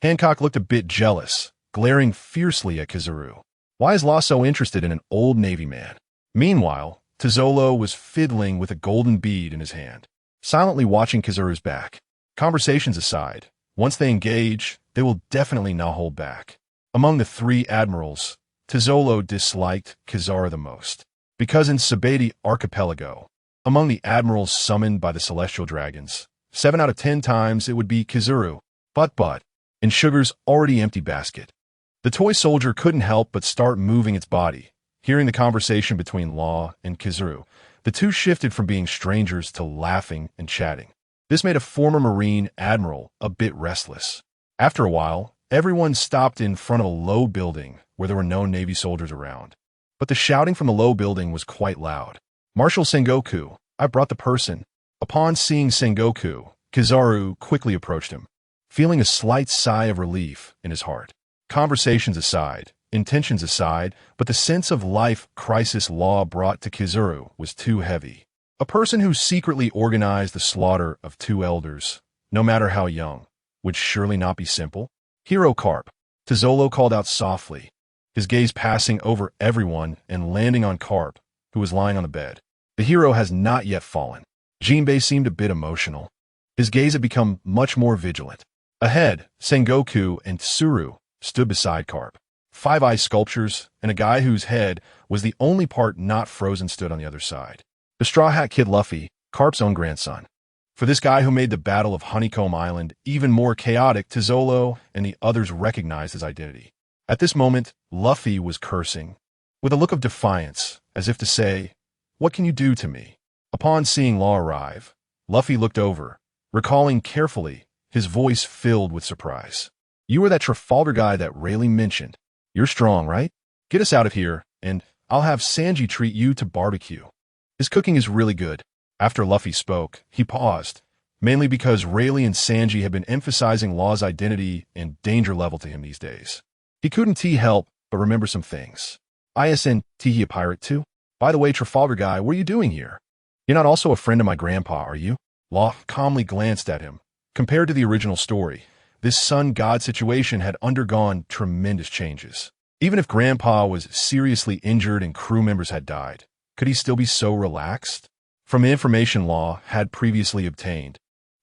Hancock looked a bit jealous, glaring fiercely at Kizaru. Why is Law so interested in an old Navy man? Meanwhile, Tizolo was fiddling with a golden bead in his hand, silently watching Kizaru's back. Conversations aside, once they engage, they will definitely not hold back. Among the 3 admirals, Tizolo disliked Kizaru the most. Because in Sabeti Archipelago, among the admirals summoned by the celestial dragons, 7 out of 10 times it would be Kizuru, but, in Sugar's already empty basket. The toy soldier couldn't help but start moving its body. Hearing the conversation between Law and Kizuru, the two shifted from being strangers to laughing and chatting. This made a former Marine admiral a bit restless. After a while, everyone stopped in front of a low building where there were no Navy soldiers around. But the shouting from the low building was quite loud. "Marshal Sengoku, I brought the person." Upon seeing Sengoku, Kizaru quickly approached him, feeling a slight sigh of relief in his heart. Conversations aside, intentions aside, but the sense of life crisis Law brought to Kizuru was too heavy. A person who secretly organized the slaughter of 2 elders, no matter how young, would surely not be simple. "Hero Carp," Tizolo called out softly, his gaze passing over everyone and landing on Carp, who was lying on the bed. "The hero has not yet fallen." Jinbei seemed a bit emotional. His gaze had become much more vigilant. Ahead, Sengoku and Tsuru stood beside Carp. 5-eye sculptures and a guy whose head was the only part not frozen stood on the other side. The Straw Hat Kid Luffy, Carp's own grandson. For this guy who made the Battle of Honeycomb Island even more chaotic, Tizolo and the others recognized his identity. At this moment, Luffy was cursing, with a look of defiance, as if to say, "What can you do to me?" Upon seeing Law arrive, Luffy looked over, recalling carefully, his voice filled with surprise. "You were that Trafalgar guy that Rayleigh mentioned. You're strong, right? Get us out of here, and I'll have Sanji treat you to barbecue. His cooking is really good." After Luffy spoke, he paused, mainly because Rayleigh and Sanji had been emphasizing Law's identity and danger level to him these days. He couldn't help but remember some things. "Isn't he a pirate too? By the way, Trafalgar guy, what are you doing here? You're not also a friend of my grandpa, are you?" Law calmly glanced at him. Compared to the original story, this sun-god situation had undergone tremendous changes. Even if Grandpa was seriously injured and crew members had died, could he still be so relaxed? From the information Law had previously obtained,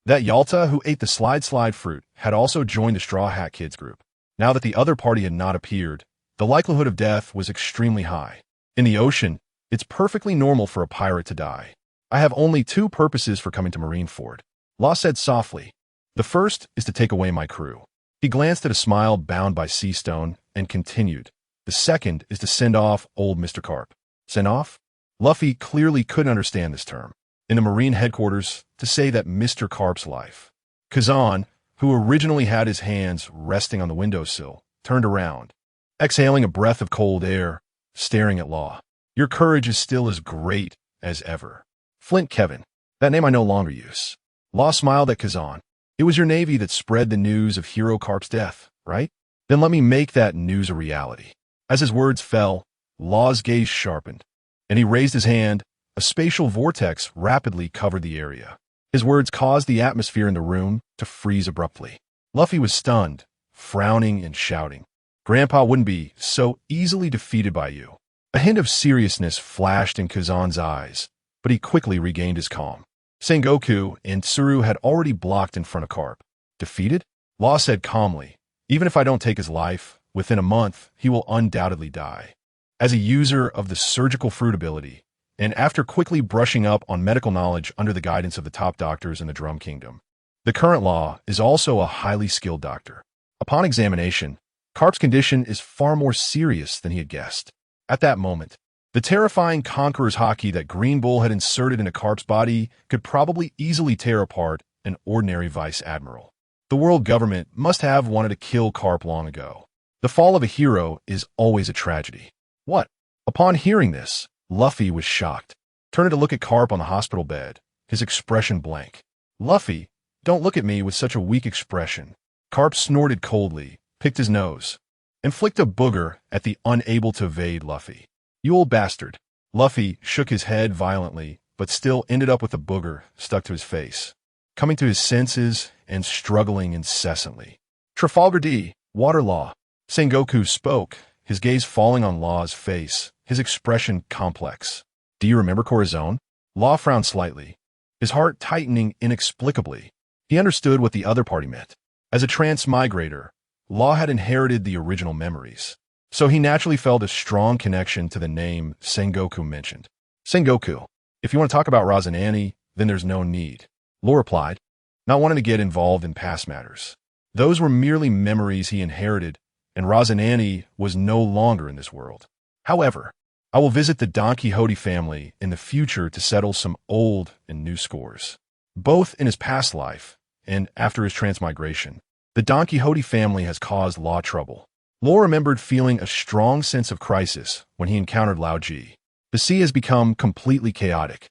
that Yalta, who ate the slide fruit, had also joined the Straw Hat Kids group. Now that the other party had not appeared, the likelihood of death was extremely high. In the ocean, it's perfectly normal for a pirate to die. "I have only 2 purposes for coming to Marineford," Law said softly. "The first is to take away my crew." He glanced at a smile bound by sea stone and continued. "The second is to send off old Mr. Carp." Send off? Luffy clearly couldn't understand this term. In the Marine headquarters, to say that Mr. Carp's life. Kazan, who originally had his hands resting on the windowsill, turned around, exhaling a breath of cold air, staring at Law. "Your courage is still as great as ever." "Flint Kevin, that name I no longer use." Law smiled at Kazan. "It was your navy that spread the news of Hero Carp's death, right? Then let me make that news a reality." As his words fell, Law's gaze sharpened, and he raised his hand. A spatial vortex rapidly covered the area. His words caused the atmosphere in the room to freeze abruptly. Luffy was stunned, frowning and shouting. "Grandpa wouldn't be so easily defeated by you." A hint of seriousness flashed in Kazan's eyes, but he quickly regained his calm. Sengoku and Tsuru had already blocked in front of Carp. "Defeated?" Law said calmly. "Even if I don't take his life, within a month, he will undoubtedly die." As a user of the surgical fruit ability, and after quickly brushing up on medical knowledge under the guidance of the top doctors in the Drum Kingdom, the current Law is also a highly skilled doctor. Upon examination, Carp's condition is far more serious than he had guessed. At that moment, the terrifying Conqueror's Haki that Green Bull had inserted into Carp's body could probably easily tear apart an ordinary vice admiral. The world government must have wanted to kill Carp long ago. The fall of a hero is always a tragedy. What? Upon hearing this, Luffy was shocked. Turning to look at Carp on the hospital bed, his expression blank. "Luffy, don't look at me with such a weak expression." Carp snorted coldly, picked his nose, and flicked a booger at the unable to evade Luffy. "You old bastard." Luffy shook his head violently, but still ended up with a booger stuck to his face, coming to his senses and struggling incessantly. "Trafalgar D, Water Law." Sengoku spoke, his gaze falling on Law's face, his expression complex. "Do you remember Corazon?" Law frowned slightly, his heart tightening inexplicably. He understood what the other party meant. As a transmigrator, Law had inherited the original memories. so he naturally felt a strong connection to the name Sengoku mentioned. Sengoku, if you want to talk about Razanani, then there's no need, Law replied, not wanting to get involved in past matters. Those were merely memories he inherited, and Razanani was no longer in this world. However, I will visit the Don Quixote family in the future to settle some old and new scores. Both in his past life and after his transmigration, the Don Quixote family has caused Law trouble. Law remembered feeling a strong sense of crisis when he encountered Lao Ji. The sea has become completely chaotic.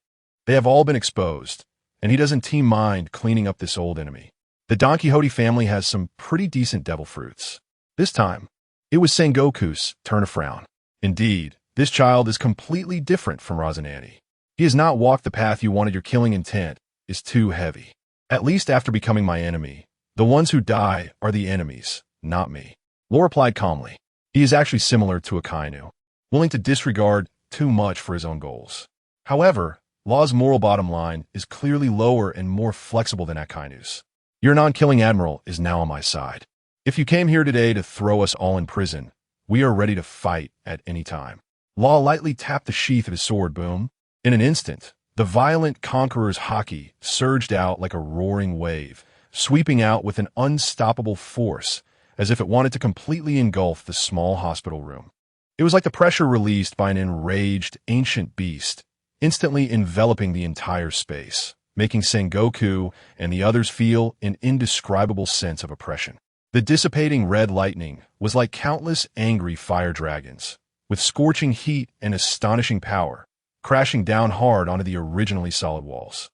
They have all been exposed, and he doesn't mind cleaning up this old enemy. The Don Quixote family has some pretty decent devil fruits. This time, it was Sengoku's turn to frown. Indeed, this child is completely different from Razanani. He has not walked the path you wanted. Your killing intent is too heavy. At least after becoming my enemy, the ones who die are the enemies, not me. Law replied calmly. He is actually similar to a Kainu, willing to disregard too much for his own goals. However, Law's moral bottom line is clearly lower and more flexible than Akainu's. Your non-killing admiral is now on my side. If you came here today to throw us all in prison, we are ready to fight at any time. Law lightly tapped the sheath of his sword. Boom. In an instant, the violent conqueror's haki surged out like a roaring wave, sweeping out with an unstoppable force, as if it wanted to completely engulf the small hospital room. It was like the pressure released by an enraged ancient beast, instantly enveloping the entire space, making Sengoku and the others feel an indescribable sense of oppression. The dissipating red lightning was like countless angry fire dragons, with scorching heat and astonishing power, crashing down hard onto the originally solid walls.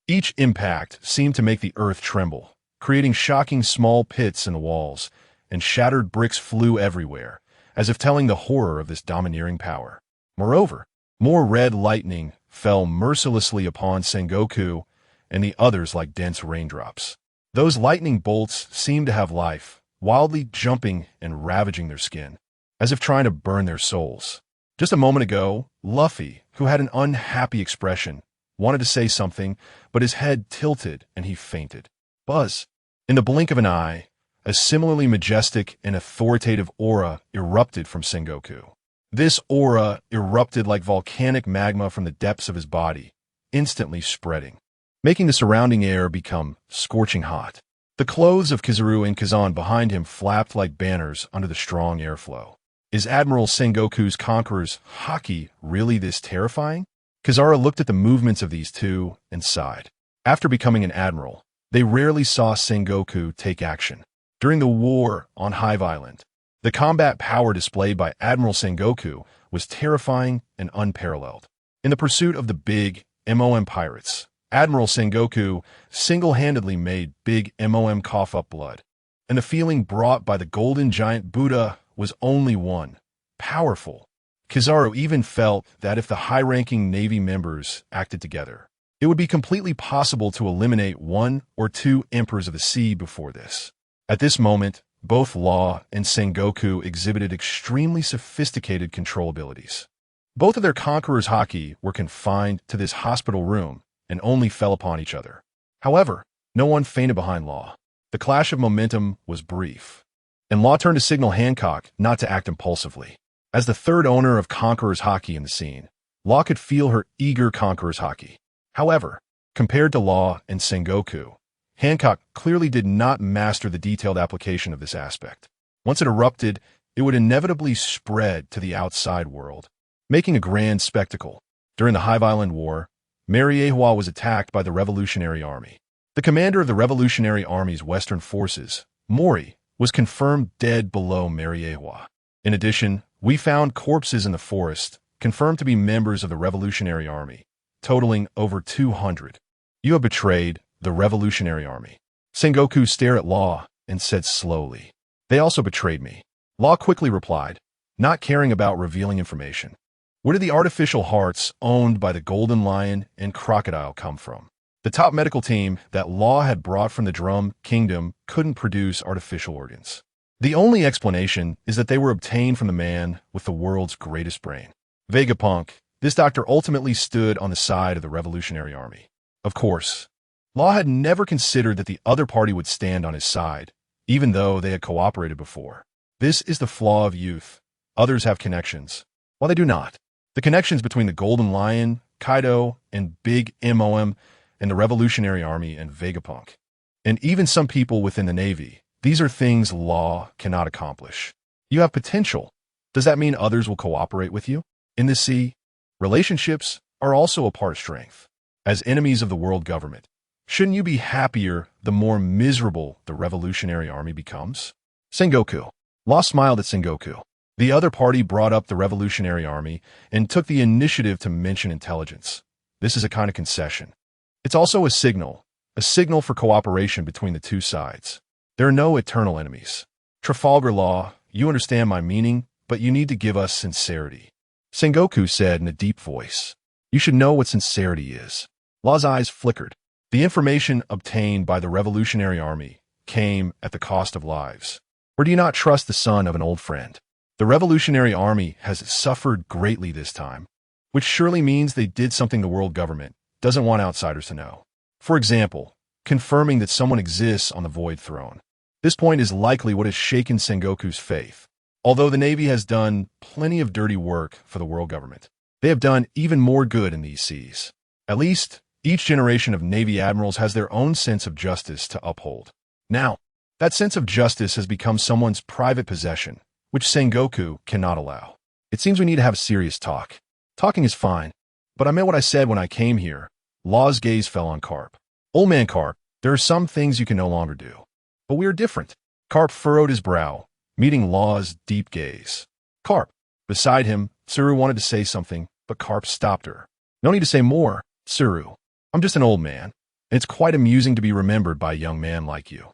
Each impact seemed to make the earth tremble, creating shocking small pits in the walls, and shattered bricks flew everywhere, as if telling the horror of this domineering power. Moreover, more red lightning fell mercilessly upon Sengoku and the others like dense raindrops. Those lightning bolts seemed to have life, wildly jumping and ravaging their skin, as if trying to burn their souls. Just a moment ago, Luffy, who had an unhappy expression, wanted to say something, but his head tilted and he fainted. Buzz! In the blink of an eye, a similarly majestic and authoritative aura erupted from Sengoku. This aura erupted like volcanic magma from the depths of his body, instantly spreading, making the surrounding air become scorching hot. The clothes of Kizaru and Kazan behind him flapped like banners under the strong airflow. Is Admiral Sengoku's conqueror's haki really this terrifying? Kizaru looked at the movements of these two and sighed. After becoming an admiral, they rarely saw Sengoku take action. During the war on Hive Island, the combat power displayed by Admiral Sengoku was terrifying and unparalleled. In the pursuit of the big MOM pirates, Admiral Sengoku single-handedly made big MOM cough up blood, and the feeling brought by the golden giant Buddha was only one: powerful. Kizaru even felt that if the high-ranking Navy members acted together, it would be completely possible to eliminate one or two emperors of the sea before this. At this moment, both Law and Sengoku exhibited extremely sophisticated control abilities. Both of their conqueror's haki were confined to this hospital room and only fell upon each other. However, no one fainted behind Law. The clash of momentum was brief, and Law turned to signal Hancock not to act impulsively. As the third owner of Conqueror's haki in the scene, Law could feel her eager Conqueror's haki. However, compared to Law and Sengoku, Hancock clearly did not master the detailed application of this aspect. Once it erupted, it would inevitably spread to the outside world, making a grand spectacle. During the Hive Island War, Mariewa was attacked by the Revolutionary Army. The commander of the Revolutionary Army's Western forces, Mori, was confirmed dead below Mariewa. In addition, we found corpses in the forest, confirmed to be members of the Revolutionary Army, totaling over 200. You have betrayed the Revolutionary Army. Sengoku stared at Law and said slowly, "They also betrayed me." Law quickly replied, not caring about revealing information. Where did the artificial hearts owned by the Golden Lion and Crocodile come from? The top medical team that Law had brought from the Drum Kingdom couldn't produce artificial organs. The only explanation is that they were obtained from the man with the world's greatest brain. Vegapunk, this doctor ultimately stood on the side of the Revolutionary Army. Of course, Law had never considered that the other party would stand on his side, even though they had cooperated before. This is the flaw of youth. Others have connections, while they do not. The connections between the Golden Lion, Kaido, and Big Mom, and the Revolutionary Army and Vegapunk. And even some people within the Navy. These are things law cannot accomplish. You have potential. Does that mean others will cooperate with you? In the sea, relationships are also a part of strength. As enemies of the world government, shouldn't you be happier the more miserable the Revolutionary Army becomes? Sengoku. Law smiled at Sengoku. The other party brought up the Revolutionary Army and took the initiative to mention intelligence. This is a kind of concession. It's also a signal for cooperation between the two sides. There are no eternal enemies. Trafalgar Law, you understand my meaning, but you need to give us sincerity. Sengoku said in a deep voice. You should know what sincerity is. Law's eyes flickered. The information obtained by the Revolutionary Army came at the cost of lives. Or do you not trust the son of an old friend? The Revolutionary Army has suffered greatly this time, which surely means they did something the world government doesn't want outsiders to know. For example, confirming that someone exists on the Void Throne. This point is likely what has shaken Sengoku's faith. Although the Navy has done plenty of dirty work for the world government, they have done even more good in these seas. At least, each generation of Navy admirals has their own sense of justice to uphold. Now, that sense of justice has become someone's private possession, which Sengoku cannot allow. It seems we need to have a serious talk. Talking is fine, but I meant what I said when I came here. Law's gaze fell on Carp. Old man Carp, there are some things you can no longer do. But we are different. Carp furrowed his brow, meeting Law's deep gaze. Carp. Beside him, Tsuru wanted to say something, but Carp stopped her. No need to say more, Tsuru. I'm just an old man, and it's quite amusing to be remembered by a young man like you.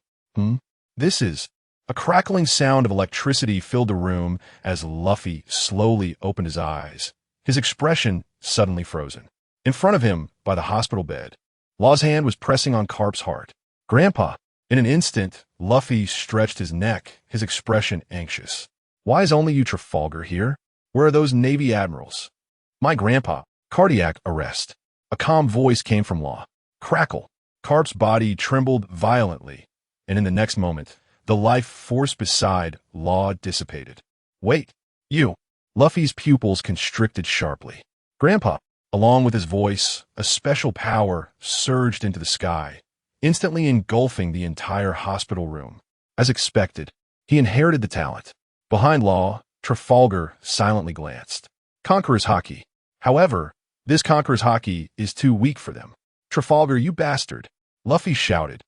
This is... A crackling sound of electricity filled the room as Luffy slowly opened his eyes, his expression suddenly frozen. In front of him, by the hospital bed, Law's hand was pressing on Carp's heart. Grandpa! In an instant, Luffy stretched his neck, his expression anxious. Why is only you Trafalgar here? Where are those Navy admirals? My grandpa. Cardiac arrest. A calm voice came from Law. Crackle. Carp's body trembled violently, and in the next moment, the life force beside Law dissipated. Wait, you. Luffy's pupils constricted sharply. Grandpa. Along with his voice, a special power surged into the sky, instantly engulfing the entire hospital room. As expected, he inherited the talent. Behind Law, Trafalgar silently glanced. Conqueror's Haki. However, this Conqueror's Haki is too weak for them. Trafalgar, you bastard. Luffy shouted.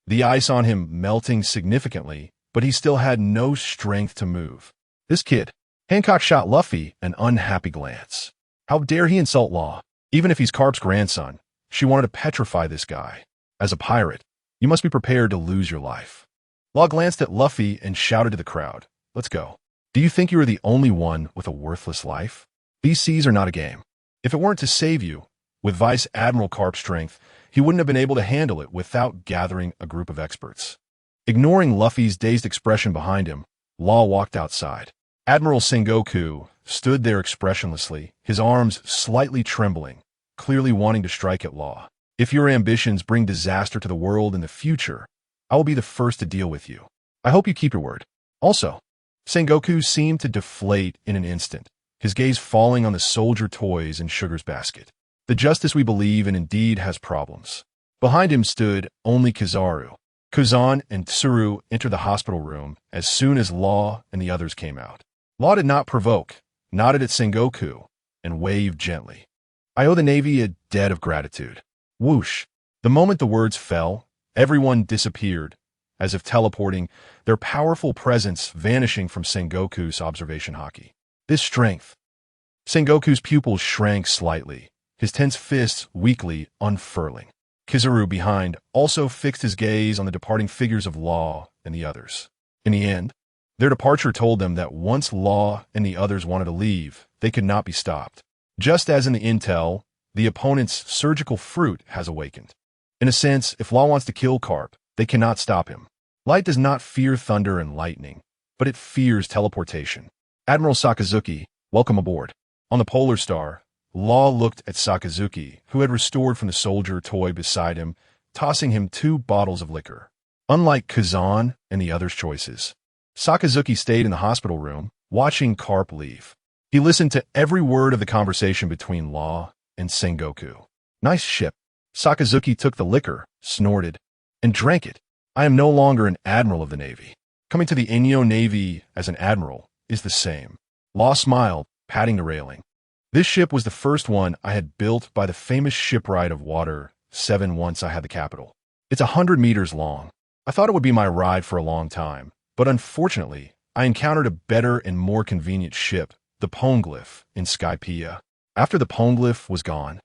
The ice on him melting significantly, but he still had no strength to move. This kid. Hancock shot Luffy an unhappy glance. How dare he insult Law? Even if he's Carp's grandson, she wanted to petrify this guy. As a pirate, you must be prepared to lose your life. Law glanced at Luffy and shouted to the crowd. Let's go. Do you think you are the only one with a worthless life? These seas are not a game. If it weren't to save you, with Vice Admiral Carp's strength, he wouldn't have been able to handle it without gathering a group of experts. Ignoring Luffy's dazed expression behind him, Law walked outside. Admiral Sengoku stood there expressionlessly, his arms slightly trembling, clearly wanting to strike at Law. If your ambitions bring disaster to the world in the future, I will be the first to deal with you. I hope you keep your word. Also, Sengoku seemed to deflate in an instant, his gaze falling on the soldier toys in Sugar's basket. The justice we believe in indeed has problems. Behind him stood only Kizaru. Kuzan and Tsuru entered the hospital room as soon as Law and the others came out. Law did not provoke, nodded at Sengoku, and waved gently. I owe the Navy a debt of gratitude. Whoosh. The moment the words fell, everyone disappeared, as if teleporting, their powerful presence vanishing from Sengoku's observation haki. This strength. Sengoku's pupils shrank slightly, his tense fists weakly unfurling. Kizaru behind also fixed his gaze on the departing figures of Law and the others. In the end, their departure told them that once Law and the others wanted to leave, they could not be stopped. Just as in the intel, the opponent's surgical fruit has awakened. In a sense, if Law wants to kill Carp, they cannot stop him. Light does not fear thunder and lightning, but it fears teleportation. Admiral Sakazuki, welcome aboard. On the Polar Star, Law looked at Sakazuki, who had restored from the soldier toy beside him, tossing him 2 bottles of liquor. Unlike Kazan and the others' choices, Sakazuki stayed in the hospital room, watching Carp leave. He listened to every word of the conversation between Law and Sengoku. Nice ship. Sakazuki took the liquor, snorted, and drank it. I am no longer an admiral of the Navy. Coming to the Inyo Navy as an admiral is the same. Law smiled, patting the railing. This ship was the first one I had built by the famous shipwright of Water 7 once I had the capital. It's 100 meters long. I thought it would be my ride for a long time, but unfortunately, I encountered a better and more convenient ship, the Poneglyph, in Skypiea. After the Poneglyph was gone,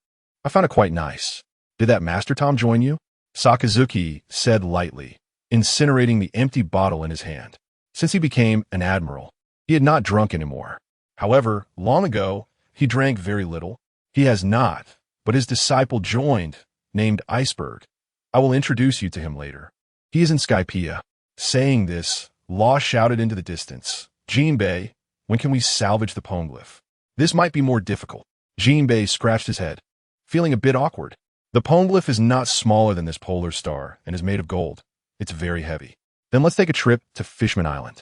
I found it quite nice. Did that Master Tom join you? Sakazuki said lightly, incinerating the empty bottle in his hand. Since he became an admiral, he had not drunk anymore. However, long ago, he drank very little. He has not, but his disciple joined, named Iceberg. I will introduce you to him later. He is in Skypiea. Saying this, Law shouted into the distance, Jinbei, when can we salvage the Poneglyph? This might be more difficult. Jinbei scratched his head, feeling a bit awkward. The Poneglyph is not smaller than this polar star and is made of gold. It's very heavy. Then let's take a trip to Fishman Island.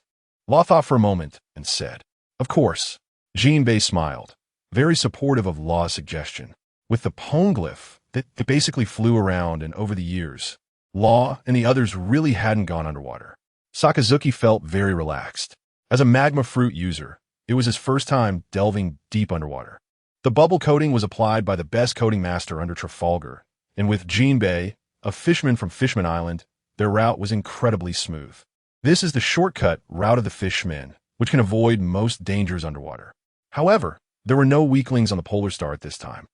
Law thought for a moment and said, Of course. Jinbei smiled, very supportive of Law's suggestion. With the Poneglyph, it basically flew around, and over the years, Law and the others really hadn't gone underwater. Sakazuki felt very relaxed. As a magma fruit user, it was his first time delving deep underwater. The bubble coating was applied by the best coating master under Trafalgar, and with Jinbei, a fisherman from Fishman Island, their route was incredibly smooth. This is the shortcut route of the fishmen, which can avoid most dangers underwater. However, there were no weaklings on the polar star at this time.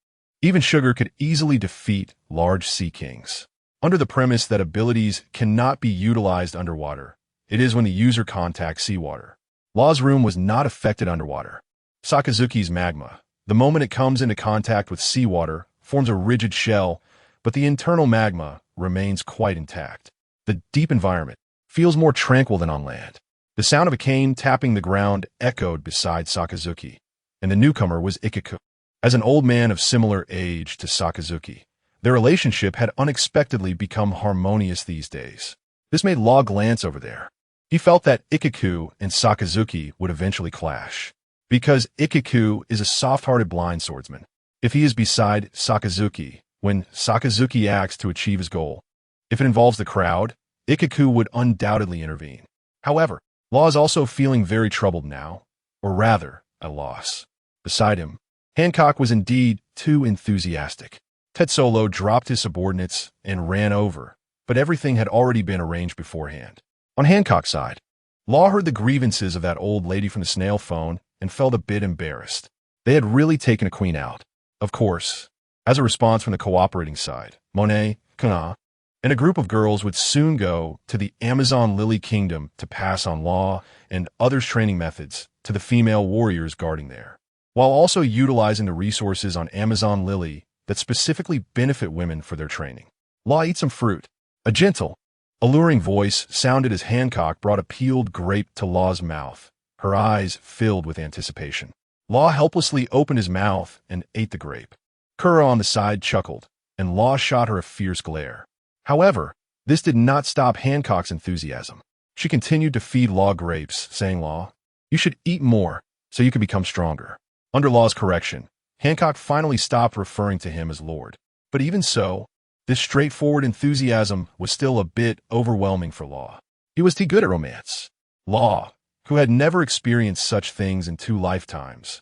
Even Sugar could easily defeat large sea kings. Under the premise that abilities cannot be utilized underwater, it is when the user contacts seawater. Law's room was not affected underwater. Sakazuki's magma, the moment it comes into contact with seawater, forms a rigid shell, but the internal magma remains quite intact. The deep environment feels more tranquil than on land. The sound of a cane tapping the ground echoed beside Sakazuki, and the newcomer was Ikeku. As an old man of similar age to Sakazuki, their relationship had unexpectedly become harmonious these days. This made Law glance over there. He felt that Ikeku and Sakazuki would eventually clash, because Ikeku is a soft-hearted blind swordsman. If he is beside Sakazuki, when Sakazuki acts to achieve his goal, if it involves the crowd, Ikeku would undoubtedly intervene. However, Law is also feeling very troubled now, or rather, at a loss. Beside him, Hancock was indeed too enthusiastic. Tetsolo dropped his subordinates and ran over, but everything had already been arranged beforehand. On Hancock's side, Law heard the grievances of that old lady from the snail phone and felt a bit embarrassed. They had really taken a queen out. Of course, as a response from the cooperating side, Monet, Kana, and a group of girls would soon go to the Amazon Lily Kingdom to pass on Law and others' training methods to the female warriors guarding there, while also utilizing the resources on Amazon Lily that specifically benefit women for their training. Law, eat some fruit. A gentle, alluring voice sounded as Hancock brought a peeled grape to Law's mouth, her eyes filled with anticipation. Law helplessly opened his mouth and ate the grape. Kura on the side chuckled, and Law shot her a fierce glare. However, this did not stop Hancock's enthusiasm. She continued to feed Law grapes, saying, Law, you should eat more so you can become stronger. Under Law's correction, Hancock finally stopped referring to him as Lord. But even so, this straightforward enthusiasm was still a bit overwhelming for Law. He was too good at romance. Law, who had never experienced such things in 2 lifetimes,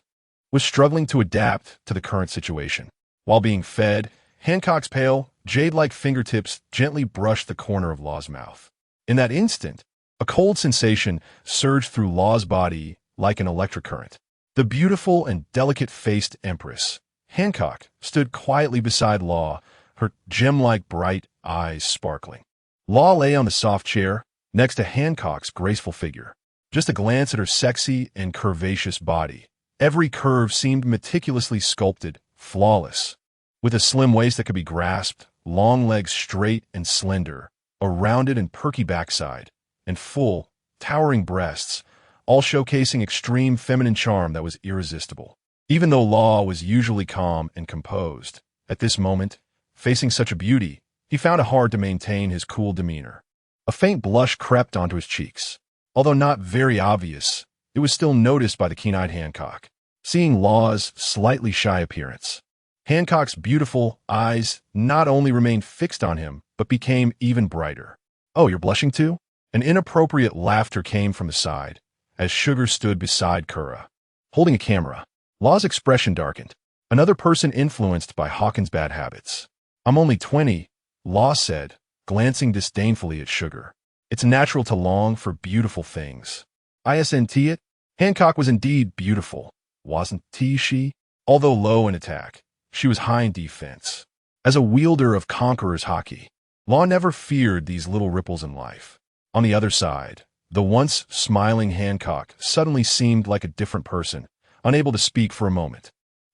was struggling to adapt to the current situation. While being fed, Hancock's pale, jade-like fingertips gently brushed the corner of Law's mouth. In that instant, a cold sensation surged through Law's body like an electric current. The beautiful and delicate-faced Empress, Hancock, stood quietly beside Law, her gem-like bright eyes sparkling. Law lay on the soft chair next to Hancock's graceful figure. Just a glance at her sexy and curvaceous body. Every curve seemed meticulously sculpted, flawless. With a slim waist that could be grasped, long legs straight and slender, a rounded and perky backside, and full, towering breasts, all showcasing extreme feminine charm that was irresistible. Even though Law was usually calm and composed, at this moment, facing such a beauty, he found it hard to maintain his cool demeanor. A faint blush crept onto his cheeks. Although not very obvious, it was still noticed by the keen-eyed Hancock. Seeing Law's slightly shy appearance, Hancock's beautiful eyes not only remained fixed on him, but became even brighter. "Oh, you're blushing too?" An inappropriate laughter came from the side, as Sugar stood beside Kura, holding a camera. Law's expression darkened. Another person influenced by Hawkins' bad habits. "I'm only 20, Law said, glancing disdainfully at Sugar. "It's natural to long for beautiful things." Isn't it? Hancock was indeed beautiful, wasn't she? Although low in attack, she was high in defense. As a wielder of Conqueror's hockey, Law never feared these little ripples in life. On the other side, the once smiling Hancock suddenly seemed like a different person, unable to speak for a moment.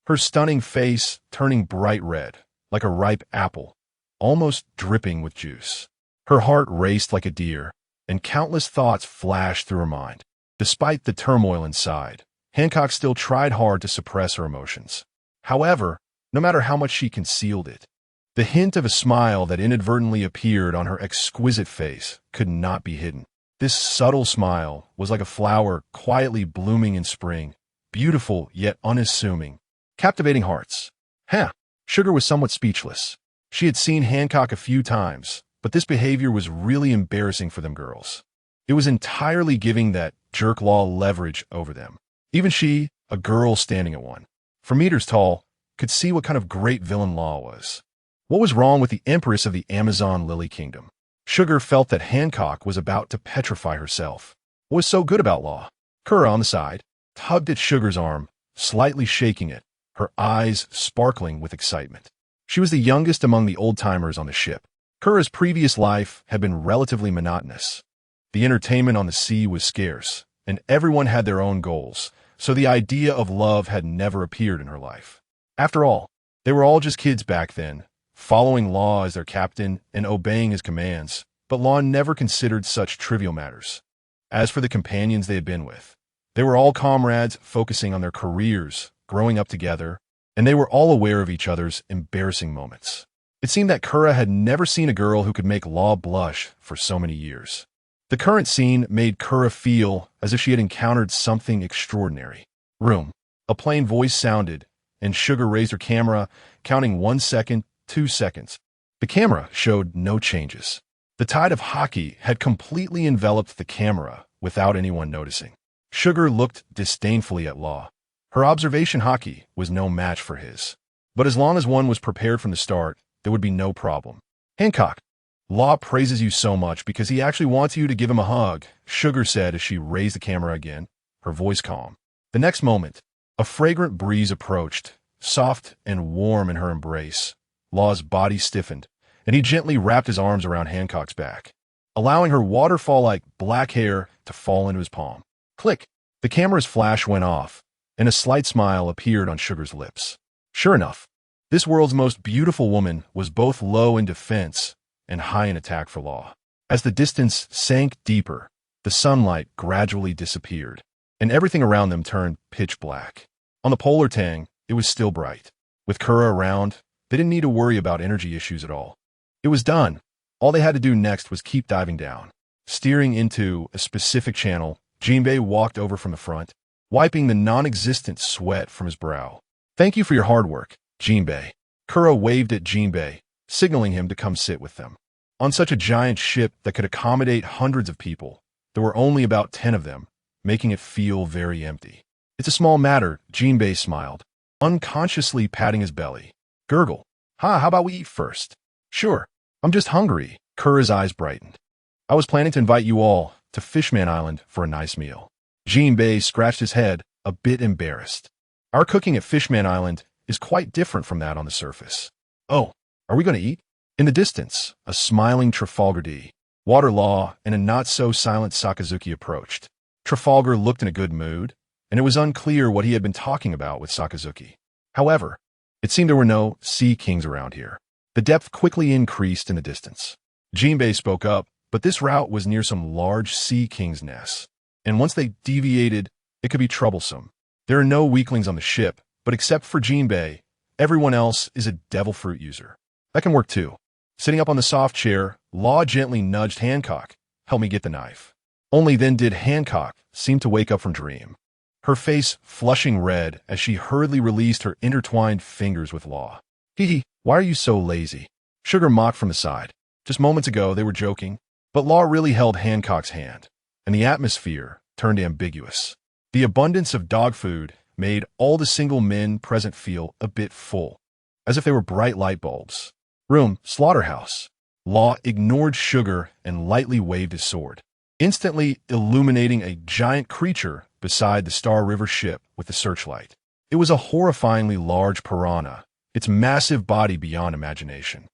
Her stunning face turning bright red, like a ripe apple, almost dripping with juice. Her heart raced like a deer, and countless thoughts flashed through her mind. Despite the turmoil inside, Hancock still tried hard to suppress her emotions. However, no matter how much she concealed it, the hint of a smile that inadvertently appeared on her exquisite face could not be hidden. This subtle smile was like a flower quietly blooming in spring, beautiful yet unassuming, captivating hearts. Sugar was somewhat speechless. She had seen Hancock a few times, but this behavior was really embarrassing for them girls. It was entirely giving that jerk Law leverage over them. Even she, a girl standing at 1.4 meters tall, could see what kind of great villain Law was. What was wrong with the Empress of the Amazon Lily Kingdom? Sugar felt that Hancock was about to petrify herself. What was so good about Law? Kura, on the side, tugged at Sugar's arm, slightly shaking it, her eyes sparkling with excitement. She was the youngest among the old-timers on the ship. Kura's previous life had been relatively monotonous. The entertainment on the sea was scarce, and everyone had their own goals, so the idea of love had never appeared in her life. After all, they were all just kids back then, following Law as their captain and obeying his commands, but Law never considered such trivial matters. As for the companions they had been with, they were all comrades focusing on their careers, growing up together, and they were all aware of each other's embarrassing moments. It seemed that Kura had never seen a girl who could make Law blush for so many years. The current scene made Kura feel as if she had encountered something extraordinary. "Room." A plain voice sounded, and Sugar raised her camera, counting 1 second, 2 seconds. The camera showed no changes. The tide of hockey had completely enveloped the camera without anyone noticing. Sugar looked disdainfully at Law. Her observation hockey was no match for his. But as long as one was prepared from the start, there would be no problem. "Hancock, Law praises you so much because he actually wants you to give him a hug," Sugar said as she raised the camera again, her voice calm. The next moment, a fragrant breeze approached, soft and warm in her embrace. Law's body stiffened, and he gently wrapped his arms around Hancock's back, allowing her waterfall-like black hair to fall into his palm. Click! The camera's flash went off, and a slight smile appeared on Sugar's lips. Sure enough, this world's most beautiful woman was both low in defense and high in attack for Law. As the distance sank deeper, the sunlight gradually disappeared, and everything around them turned pitch black. On the polar tang, it was still bright. With Kura around, they didn't need to worry about energy issues at all. It was done. All they had to do next was keep diving down. Steering into a specific channel, Jinbei walked over from the front, wiping the non-existent sweat from his brow. "Thank you for your hard work, Jinbei." Kura waved at Jinbei, signaling him to come sit with them. On such a giant ship that could accommodate hundreds of people, there were only about 10 of them, making it feel very empty. "It's a small matter," Jinbei smiled, unconsciously patting his belly. Gurgle. How about we eat first?" "Sure. I'm just hungry." Kura's eyes brightened. "I was planning to invite you all to Fishman Island for a nice meal." Jinbei scratched his head, a bit embarrassed. "Our cooking at Fishman Island is quite different from that on the surface." "Oh, are we going to eat?" In the distance, a smiling Trafalgar Water Law and a not-so-silent Sakazuki approached. Trafalgar looked in a good mood, and it was unclear what he had been talking about with Sakazuki. However, it seemed there were no sea kings around here. The depth quickly increased in the distance. Jinbei spoke up, but this route was near some large sea king's nests, and once they deviated, it could be troublesome. There are no weaklings on the ship, but except for Jinbei, everyone else is a devil fruit user. That can work too. Sitting up on the soft chair, Law gently nudged Hancock. "Help me get the knife." Only then did Hancock seem to wake up from dream, her face flushing red as she hurriedly released her intertwined fingers with Law. Hee, why are you so lazy? Sugar mocked from the side. Just moments ago they were joking, but Law really held Hancock's hand, and the atmosphere turned ambiguous. The abundance of dog food made all the single men present feel a bit full, as if they were bright light bulbs. Room, slaughterhouse. Law ignored Sugar and lightly waved his sword, instantly illuminating a giant creature beside the Star River ship with the searchlight. It was a horrifyingly large piranha, its massive body beyond imagination,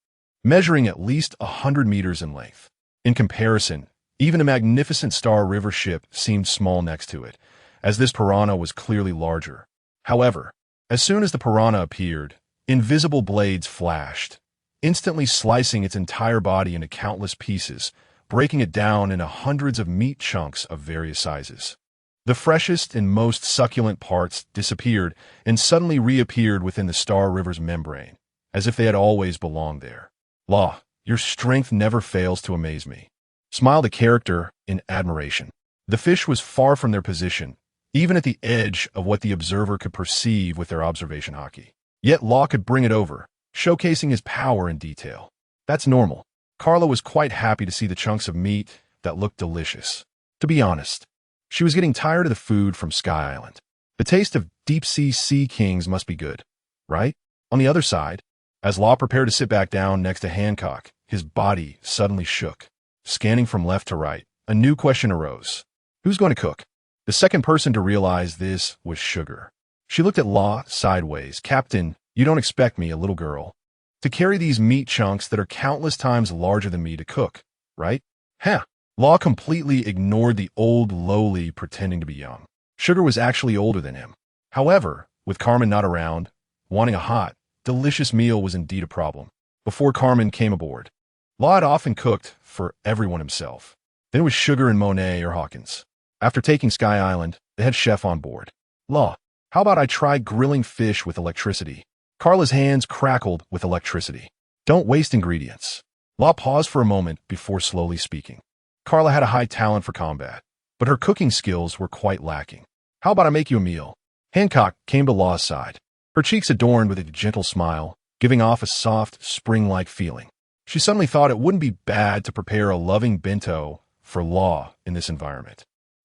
measuring at least 100 meters in length. In comparison, even a magnificent Star River ship seemed small next to it, as this piranha was clearly larger. However, as soon as the piranha appeared, invisible blades flashed, instantly slicing its entire body into countless pieces, breaking it down into hundreds of meat chunks of various sizes. The freshest and most succulent parts disappeared and suddenly reappeared within the Star River's membrane, as if they had always belonged there. Law, your strength never fails to amaze me, smiled the character in admiration. The fish was far from their position, even at the edge of what the observer could perceive with their observation hockey. Yet Law could bring it over, showcasing his power in detail. That's normal. Carla was quite happy to see the chunks of meat that looked delicious. To be honest, she was getting tired of the food from Sky Island. The taste of deep-sea sea kings must be good, right? On the other side, as Law prepared to sit back down next to Hancock, his body suddenly shook. Scanning from left to right, a new question arose. Who's going to cook? The second person to realize this was Sugar. She looked at Law sideways. Captain, you don't expect me, a little girl, to carry these meat chunks that are countless times larger than me to cook, right? Huh. Law completely ignored the old lowly pretending to be young. Sugar was actually older than him. However, with Carmen not around, wanting a hot, delicious meal was indeed a problem. Before Carmen came aboard, Law had often cooked for everyone himself. Then it was Sugar and Monet or Hawkins. After taking Sky Island, the head chef on board. Law, how about I try grilling fish with electricity? Carla's hands crackled with electricity. Don't waste ingredients. Law paused for a moment before slowly speaking. Carla had a high talent for combat, but her cooking skills were quite lacking. How about I make you a meal? Hancock came to Law's side, her cheeks adorned with a gentle smile, giving off a soft, spring-like feeling. She suddenly thought it wouldn't be bad to prepare a loving bento for Law in this environment.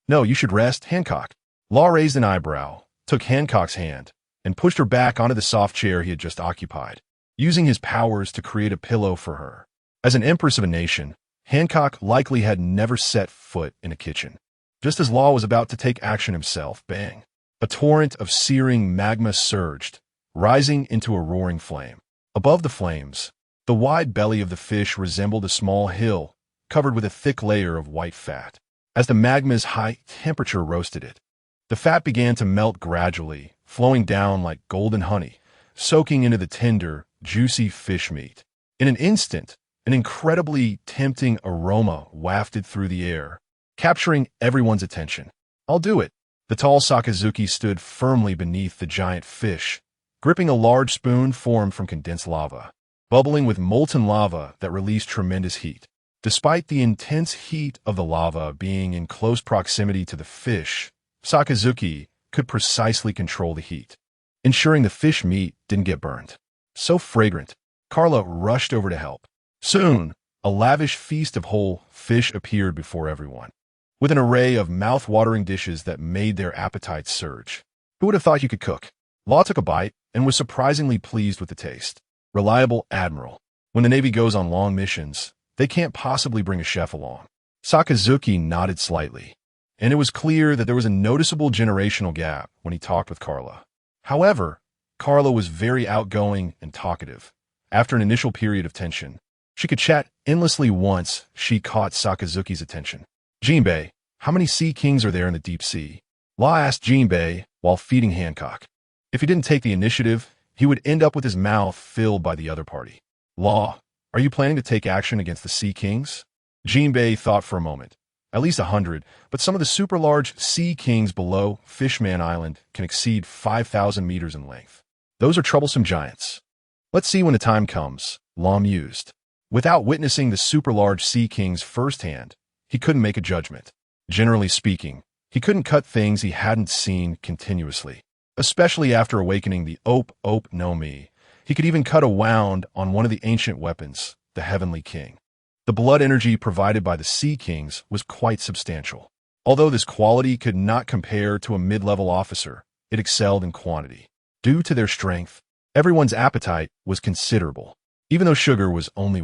No, you should rest, Hancock. Law raised an eyebrow, took Hancock's hand, and pushed her back onto the soft chair he had just occupied, using his powers to create a pillow for her. As an empress of a nation, Hancock likely had never set foot in a kitchen. Just as Law was about to take action himself, bang! A torrent of searing magma surged, rising into a roaring flame. Above the flames, the wide belly of the fish resembled a small hill, covered with a thick layer of white fat. As the magma's high temperature roasted it, the fat began to melt gradually, flowing down like golden honey, soaking into the tender, juicy fish meat. In an instant, an incredibly tempting aroma wafted through the air, capturing everyone's attention. I'll do it. The tall Sakazuki stood firmly beneath the giant fish, gripping a large spoon formed from condensed lava, bubbling with molten lava that released tremendous heat. Despite the intense heat of the lava being in close proximity to the fish, Sakazuki could precisely control the heat, ensuring the fish meat didn't get burned. So fragrant, Carla rushed over to help. Soon, a lavish feast of whole fish appeared before everyone, with an array of mouth-watering dishes that made their appetites surge. Who would have thought you could cook? Law took a bite and was surprisingly pleased with the taste. Reliable admiral. When the Navy goes on long missions, they can't possibly bring a chef along. Sakazuki nodded slightly, and it was clear that there was a noticeable generational gap when he talked with Carla. However, Carla was very outgoing and talkative. After an initial period of tension, she could chat endlessly once she caught Sakazuki's attention. Jinbei, how many sea kings are there in the deep sea? Law asked Jinbei while feeding Hancock. If he didn't take the initiative, he would end up with his mouth filled by the other party. Law, are you planning to take action against the Sea Kings? Jinbei thought for a moment. At least 100, but some of the super-large Sea Kings below Fishman Island can exceed 5,000 meters in length. Those are troublesome giants. Let's see when the time comes, Law mused. Without witnessing the super-large Sea Kings firsthand, he couldn't make a judgment. Generally speaking, he couldn't cut things he hadn't seen continuously. Especially after awakening the Ope Ope no Mi, he could even cut a wound on one of the ancient weapons, the Heavenly King. The blood energy provided by the Sea Kings was quite substantial. Although this quality could not compare to a mid-level officer, it excelled in quantity. Due to their strength, everyone's appetite was considerable, even though Sugar was only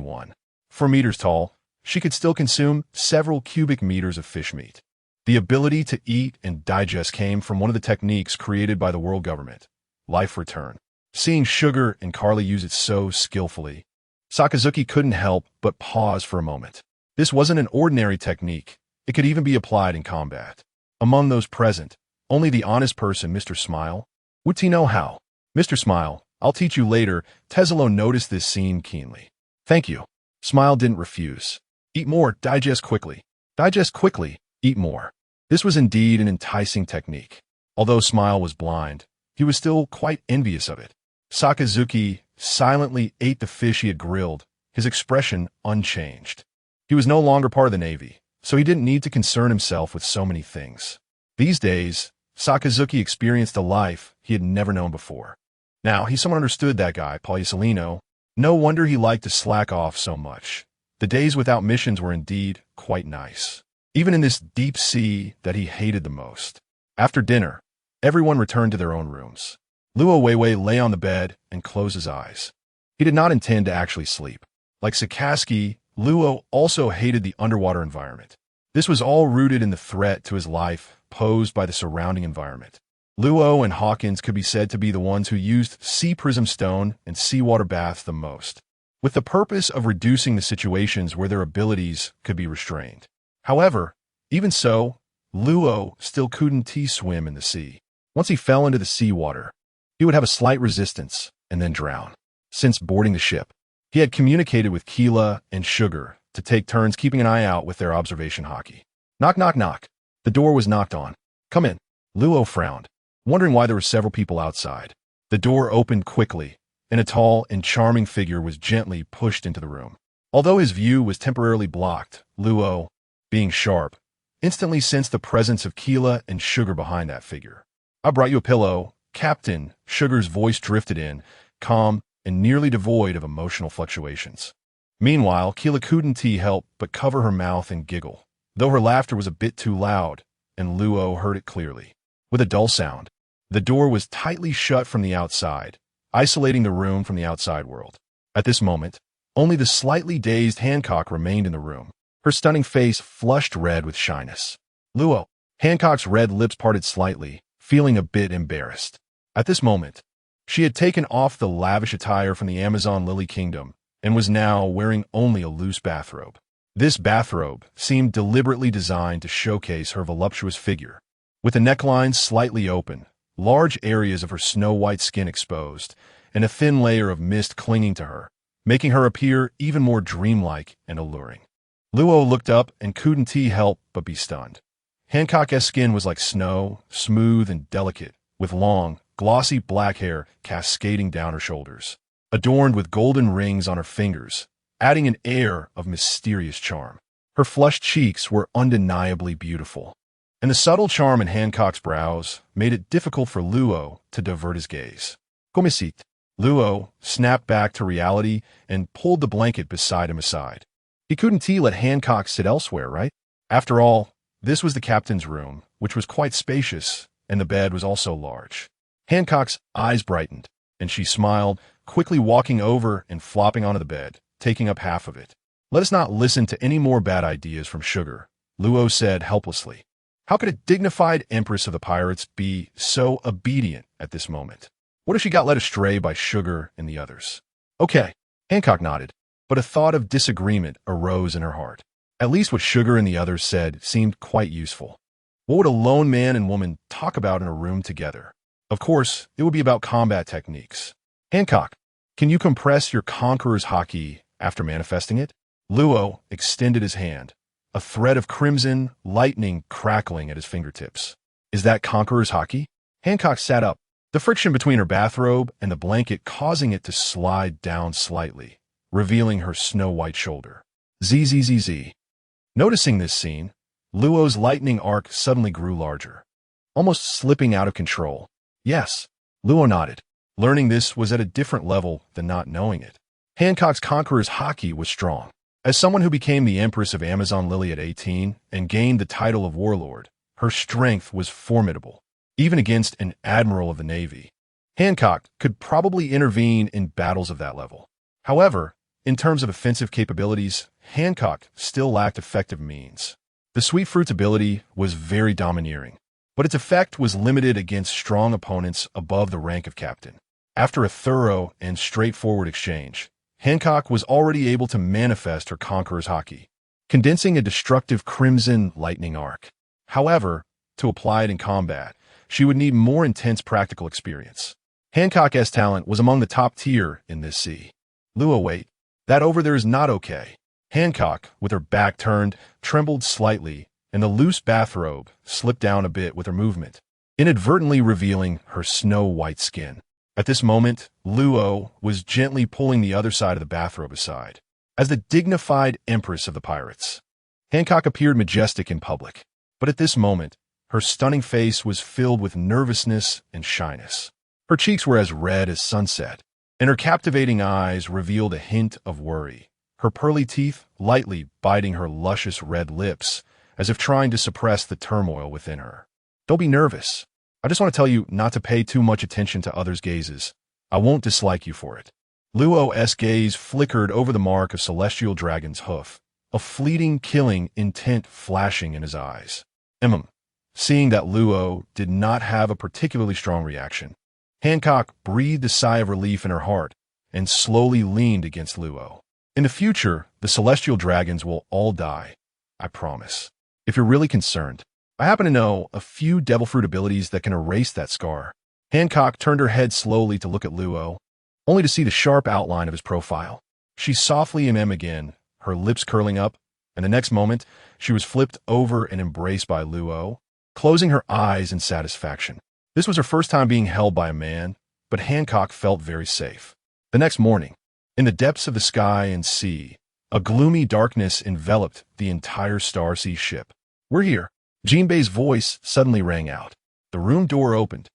4 meters tall. She could still consume several cubic meters of fish meat. The ability to eat and digest came from one of the techniques created by the world government, life return. Seeing Sugar and Carly use it so skillfully, Sakazuki couldn't help but pause for a moment. This wasn't an ordinary technique. It could even be applied in combat. Among those present, only the honest person, Mr. Smile, would he know how. Mr. Smile, I'll teach you later. Tesla noticed this scene keenly. Thank you. Smile didn't refuse. Eat more, digest quickly. Digest quickly, eat more. This was indeed an enticing technique. Although Smile was blind, he was still quite envious of it. Sakazuki silently ate the fish he had grilled, his expression unchanged. He was no longer part of the Navy, so he didn't need to concern himself with so many things. These days, Sakazuki experienced a life he had never known before. Now, he somewhat understood that guy, Poliusolino. No wonder he liked to slack off so much. The days without missions were indeed quite nice, even in this deep sea that he hated the most. After dinner, everyone returned to their own rooms. LawAwakens lay on the bed and closed his eyes. He did not intend to actually sleep. Like Sakazuki, Luo also hated the underwater environment. This was all rooted in the threat to his life posed by the surrounding environment. Luo and Hawkins could be said to be the ones who used sea prism stone and seawater baths the most, with the purpose of reducing the situations where their abilities could be restrained. However, even so, Luo still couldn't swim in the sea. Once he fell into the seawater, he would have a slight resistance and then drown. Since boarding the ship, he had communicated with Keela and Sugar to take turns keeping an eye out with their observation hockey. Knock, knock, knock. The door was knocked on. Come in. Luo frowned, wondering why there were several people outside. The door opened quickly, and a tall and charming figure was gently pushed into the room. Although his view was temporarily blocked, Luo, being sharp, instantly sensed the presence of Keela and Sugar behind that figure. I brought you a pillow, Captain. Sugar's voice drifted in, calm and nearly devoid of emotional fluctuations. Meanwhile, Keela couldn't help but cover her mouth and giggle, though her laughter was a bit too loud, and Luo heard it clearly. With a dull sound, the door was tightly shut from the outside, isolating the room from the outside world. At this moment, only the slightly dazed Hancock remained in the room, her stunning face flushed red with shyness. Luo. Hancock's red lips parted slightly, feeling a bit embarrassed. At this moment, she had taken off the lavish attire from the Amazon Lily Kingdom and was now wearing only a loose bathrobe. This bathrobe seemed deliberately designed to showcase her voluptuous figure. With the neckline slightly open, large areas of her snow-white skin exposed, and a thin layer of mist clinging to her, making her appear even more dreamlike and alluring. Luo looked up and couldn't help but be stunned. Hancock's skin was like snow, smooth and delicate, with long, glossy black hair cascading down her shoulders, adorned with golden rings on her fingers, adding an air of mysterious charm. Her flushed cheeks were undeniably beautiful, and the subtle charm in Hancock's brows made it difficult for Luo to divert his gaze. Comisit. Luo snapped back to reality and pulled the blanket beside him aside. He couldn't let Hancock sit elsewhere, right? After all, this was the captain's room, which was quite spacious, and the bed was also large. Hancock's eyes brightened, and she smiled, quickly walking over and flopping onto the bed, taking up half of it. Let us not listen to any more bad ideas from Sugar, Luo said helplessly. How could a dignified empress of the pirates be so obedient at this moment? What if she got led astray by Sugar and the others? Okay, Hancock nodded, but a thought of disagreement arose in her heart. At least what Sugar and the others said seemed quite useful. What would a lone man and woman talk about in a room together? Of course, it would be about combat techniques. Hancock, can you compress your Conqueror's haki after manifesting it? Luo extended his hand, a thread of crimson lightning crackling at his fingertips. Is that Conqueror's haki? Hancock sat up, the friction between her bathrobe and the blanket causing it to slide down slightly, revealing her snow-white shoulder. Zzz. Noticing this scene, Luo's lightning arc suddenly grew larger, almost slipping out of control. Yes, Luo nodded. Learning this was at a different level than not knowing it. Hancock's Conqueror's haki was strong. As someone who became the Empress of Amazon Lily at 18 and gained the title of Warlord, her strength was formidable, even against an Admiral of the Navy. Hancock could probably intervene in battles of that level. However, in terms of offensive capabilities, Hancock still lacked effective means. The Sweet Fruit's ability was very domineering, but its effect was limited against strong opponents above the rank of captain. After a thorough and straightforward exchange, Hancock was already able to manifest her Conqueror's haki, condensing a destructive crimson lightning arc. However, to apply it in combat, she would need more intense practical experience. Hancock's talent was among the top tier in this sea. Luo, wait. That over there is not okay. Hancock, with her back turned, trembled slightly, and the loose bathrobe slipped down a bit with her movement, inadvertently revealing her snow-white skin. At this moment, Luo was gently pulling the other side of the bathrobe aside. As the dignified empress of the pirates, Hancock appeared majestic in public, but at this moment, her stunning face was filled with nervousness and shyness. Her cheeks were as red as sunset, and her captivating eyes revealed a hint of worry, her pearly teeth lightly biting her luscious red lips, as if trying to suppress the turmoil within her. Don't be nervous. I just want to tell you not to pay too much attention to others' gazes. I won't dislike you for it. Luo's gaze flickered over the mark of Celestial Dragon's hoof, a fleeting killing intent flashing in his eyes. Seeing that Luo did not have a particularly strong reaction, Hancock breathed a sigh of relief in her heart and slowly leaned against Luo. In the future, the Celestial Dragons will all die, I promise. If you're really concerned, I happen to know a few Devil Fruit abilities that can erase that scar. Hancock turned her head slowly to look at Luo, only to see the sharp outline of his profile. She softly again, her lips curling up, and the next moment, she was flipped over and embraced by Luo, closing her eyes in satisfaction. This was her first time being held by a man, but Hancock felt very safe. The next morning, in the depths of the sky and sea, a gloomy darkness enveloped the entire Star Sea ship. We're here. Jinbei's voice suddenly rang out. The room door opened,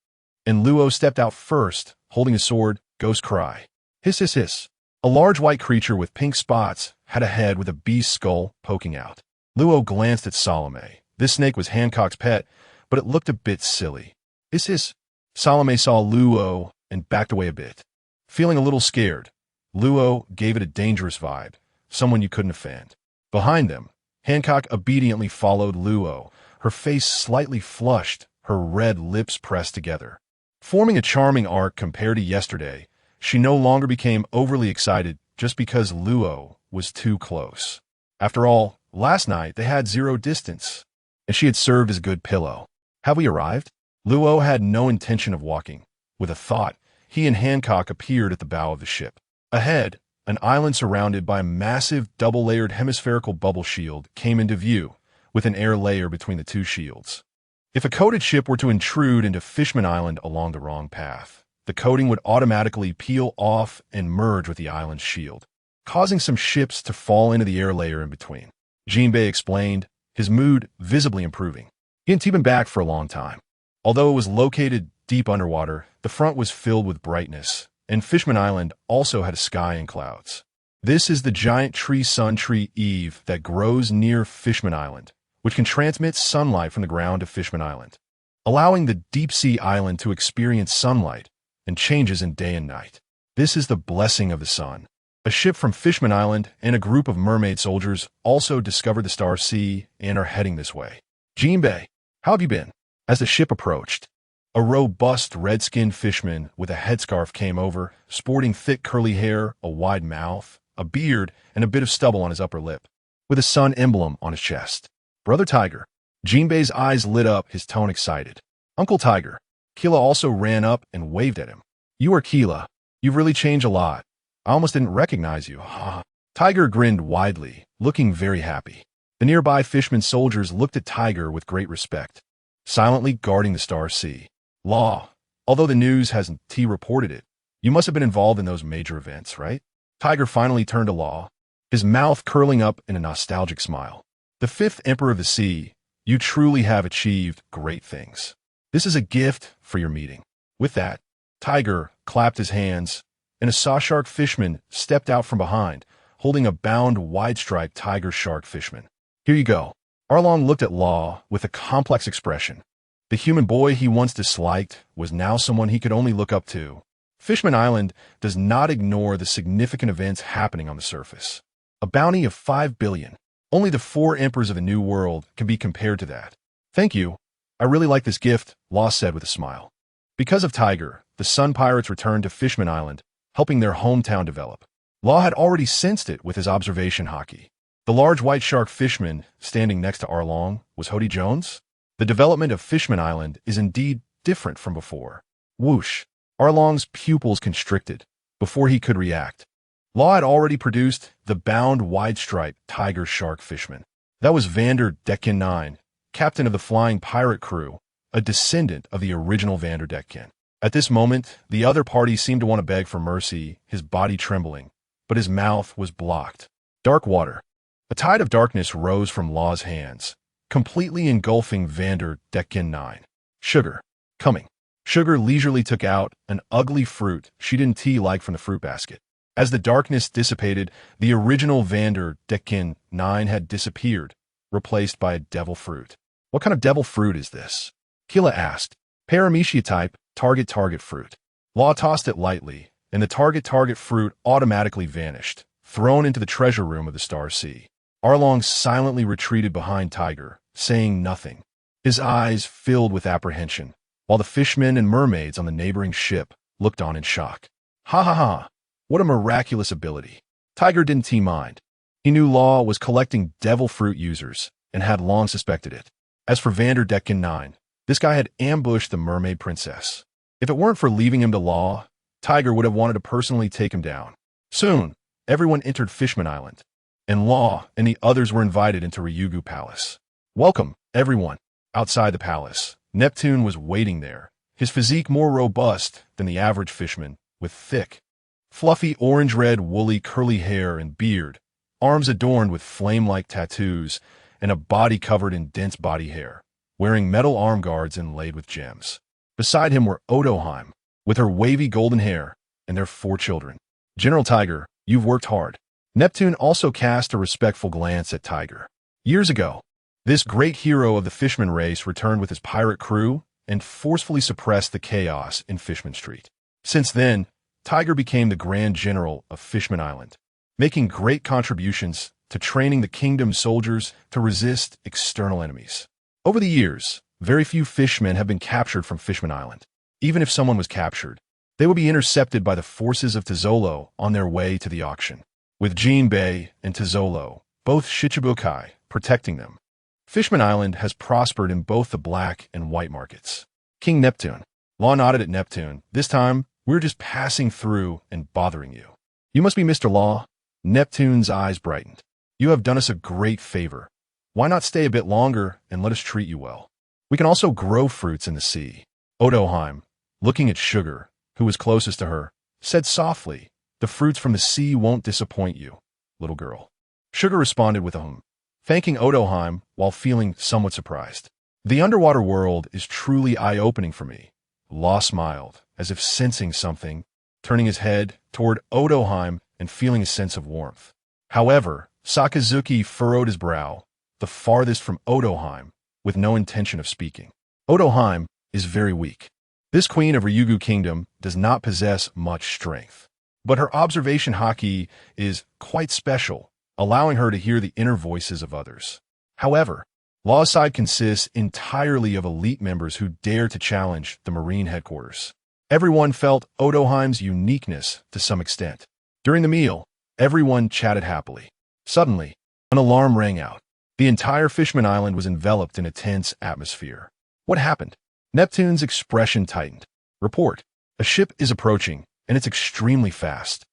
and Luo stepped out first, holding a sword, ghost cry. Hiss, hiss, hiss. A large white creature with pink spots had a head with a beast skull poking out. Luo glanced at Salome. This snake was Hancock's pet, but it looked a bit silly. Hiss, hiss. Salome saw Luo and backed away a bit. Feeling a little scared, Luo gave it a dangerous vibe, someone you couldn't offend. Behind them, Hancock obediently followed Luo, her face slightly flushed, her red lips pressed together. Forming a charming arc compared to yesterday, she no longer became overly excited just because Luo was too close. After all, last night they had zero distance, and she had served as a good pillow. Have we arrived? Luo had no intention of walking. With a thought, he and Hancock appeared at the bow of the ship. Ahead, an island surrounded by a massive double-layered hemispherical bubble shield came into view, with an air layer between the two shields. If a coated ship were to intrude into Fishman Island along the wrong path, the coating would automatically peel off and merge with the island's shield, causing some ships to fall into the air layer in between. Jinbei explained, his mood visibly improving. He hadn't been back for a long time. Although it was located deep underwater, the front was filled with brightness, and Fishman Island also had a sky and clouds. This is the giant tree sun tree Eve that grows near Fishman Island, which can transmit sunlight from the ground to Fishman Island, allowing the deep-sea island to experience sunlight and changes in day and night. This is the blessing of the sun. A ship from Fishman Island and a group of mermaid soldiers also discovered the Star Sea and are heading this way. Jinbei, how have you been? As the ship approached, a robust red-skinned fishman with a headscarf came over, sporting thick curly hair, a wide mouth, a beard, and a bit of stubble on his upper lip, with a sun emblem on his chest. Brother Tiger. Jinbei's eyes lit up, his tone excited. Uncle Tiger. Keela also ran up and waved at him. You are Keela. You've really changed a lot. I almost didn't recognize you. Tiger grinned widely, looking very happy. The nearby fishman soldiers looked at Tiger with great respect, silently guarding the Star Sea. Law, although the news hasn't reported it, you must have been involved in those major events, right? Tiger finally turned to Law, his mouth curling up in a nostalgic smile. The fifth Emperor of the Sea, You truly have achieved great things. This is a gift for your meeting." With that, Tiger clapped his hands, and a saw-shark fishman stepped out from behind, holding a bound wide-striped tiger shark fishman. "Here you go." Arlong looked at Law with a complex expression. The human boy he once disliked was now someone he could only look up to. Fishman Island does not ignore the significant events happening on the surface. A bounty of 5 billion. Only the 4 emperors of the New World can be compared to that. "Thank you. I really like this gift," Law said with a smile. Because of Tiger, the Sun Pirates returned to Fishman Island, helping their hometown develop. Law had already sensed it with his observation hockey. The large white shark fishman standing next to Arlong was Hody Jones. The development of Fishman Island is indeed different from before. Whoosh! Arlong's pupils constricted before he could react. Law had already produced the bound wide-striped tiger shark fishman. That was Vander Decken IX, captain of the flying pirate crew, a descendant of the original Vander Decken. At this moment, the other party seemed to want to beg for mercy, his body trembling, but his mouth was blocked. Dark water. A tide of darkness rose from Law's hands, completely engulfing Vander Decken IX. Sugar. Coming. Sugar leisurely took out an ugly fruit she didn't tea-like from the fruit basket. As the darkness dissipated, the original Vander Decken IX had disappeared, replaced by a devil fruit. "What kind of devil fruit is this?" Killa asked. "Paramecia type, target fruit." Law tossed it lightly, and the target fruit automatically vanished, thrown into the treasure room of the Star Sea. Arlong silently retreated behind Tiger, saying nothing. His eyes filled with apprehension, while the fishmen and mermaids on the neighboring ship looked on in shock. Ha ha ha! What a miraculous ability. Tiger didn't mind. He knew Law was collecting devil fruit users and had long suspected it. As for Vander Decken IX, this guy had ambushed the mermaid princess. If it weren't for leaving him to Law, Tiger would have wanted to personally take him down. Soon, everyone entered Fishman Island, and Law and the others were invited into Ryugu Palace. "Welcome, everyone." Outside the palace, Neptune was waiting there, his physique more robust than the average fishman, with thick, fluffy orange-red woolly curly hair and beard, arms adorned with flame-like tattoos, and a body covered in dense body hair, wearing metal arm guards inlaid with gems. Beside him were Odoheim, with her wavy golden hair, and their 4 children. "General Tiger, you've worked hard." Neptune also cast a respectful glance at Tiger. Years ago, this great hero of the Fishman race returned with his pirate crew and forcefully suppressed the chaos in Fishman Street. Since then, Tiger became the Grand General of Fishman Island, making great contributions to training the kingdom's soldiers to resist external enemies. Over the years, very few fishmen have been captured from Fishman Island. Even if someone was captured, they would be intercepted by the forces of Tizolo on their way to the auction, with Jinbei and Tizolo, both Shichibukai, protecting them. Fishman Island has prospered in both the black and white markets. King Neptune. Law nodded at Neptune. "This time, we're just passing through and bothering you." "You must be Mr. Law." Neptune's eyes brightened. "You have done us a great favor. Why not stay a bit longer and let us treat you well? We can also grow fruits in the sea." Odoheim, looking at Sugar, who was closest to her, said softly, "The fruits from the sea won't disappoint you, little girl." Sugar responded with a hum, thanking Odoheim while feeling somewhat surprised. "The underwater world is truly eye-opening for me." Law smiled, as if sensing something, turning his head toward Odoheim and feeling a sense of warmth. However, Sakazuki furrowed his brow, the farthest from Odoheim, with no intention of speaking. Odoheim is very weak. This queen of Ryugu Kingdom does not possess much strength, but her observation haki is quite special, allowing her to hear the inner voices of others. However, Law's side consists entirely of elite members who dare to challenge the Marine headquarters. Everyone felt Odoheim's uniqueness to some extent. During the meal, everyone chatted happily. Suddenly, an alarm rang out. The entire Fishman Island was enveloped in a tense atmosphere. What happened? Neptune's expression tightened. "Report. A ship is approaching, and it's extremely fast.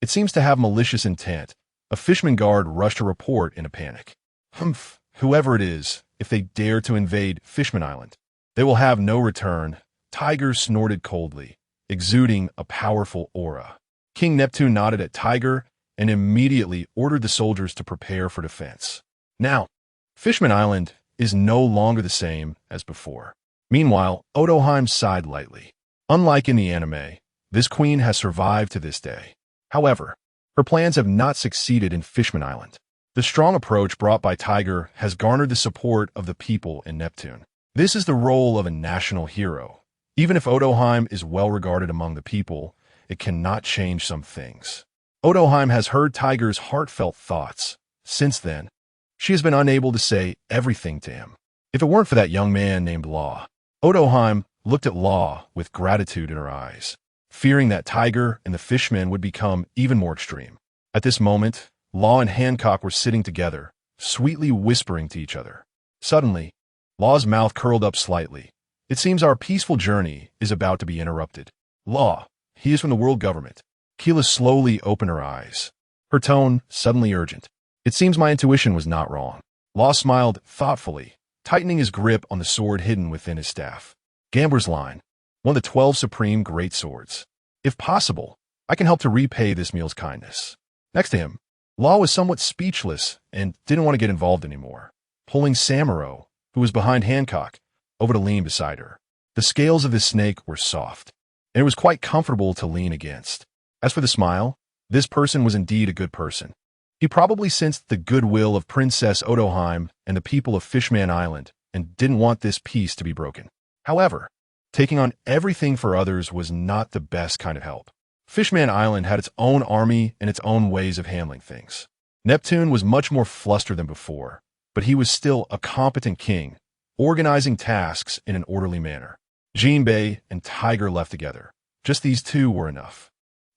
It seems to have malicious intent." A fishman guard rushed a report in a panic. "Humph, whoever it is, if they dare to invade Fishman Island, they will have no return." Tiger snorted coldly, exuding a powerful aura. King Neptune nodded at Tiger and immediately ordered the soldiers to prepare for defense. Now, Fishman Island is no longer the same as before. Meanwhile, Odoheim sighed lightly. Unlike in the anime, this queen has survived to this day. However, her plans have not succeeded in Fishman Island. The strong approach brought by Tiger has garnered the support of the people in Neptune. This is the role of a national hero. Even if Odoheim is well regarded among the people, it cannot change some things. Odoheim has heard Tiger's heartfelt thoughts. Since then, she has been unable to say everything to him. If it weren't for that young man named Law, Odoheim looked at Law with gratitude in her eyes, fearing that Tiger and the Fishmen would become even more extreme. At this moment, Law and Hancock were sitting together, sweetly whispering to each other. Suddenly, Law's mouth curled up slightly. It seems our peaceful journey is about to be interrupted. Law, he is from the world government. Keela slowly opened her eyes, her tone suddenly urgent. It seems my intuition was not wrong. Law smiled thoughtfully, tightening his grip on the sword hidden within his staff. Gambler's line, one of the 12 supreme great swords. If possible, I can help to repay this meal's kindness. Next to him, Law was somewhat speechless and didn't want to get involved anymore, pulling Samuro, who was behind Hancock, over to lean beside her. The scales of this snake were soft, and it was quite comfortable to lean against. As for the smile, this person was indeed a good person. He probably sensed the goodwill of Princess Odoheim and the people of Fishman Island and didn't want this peace to be broken. However, taking on everything for others was not the best kind of help. Fishman Island had its own army and its own ways of handling things. Neptune was much more flustered than before, but he was still a competent king, organizing tasks in an orderly manner. Jinbei and Tiger left together. Just these two were enough.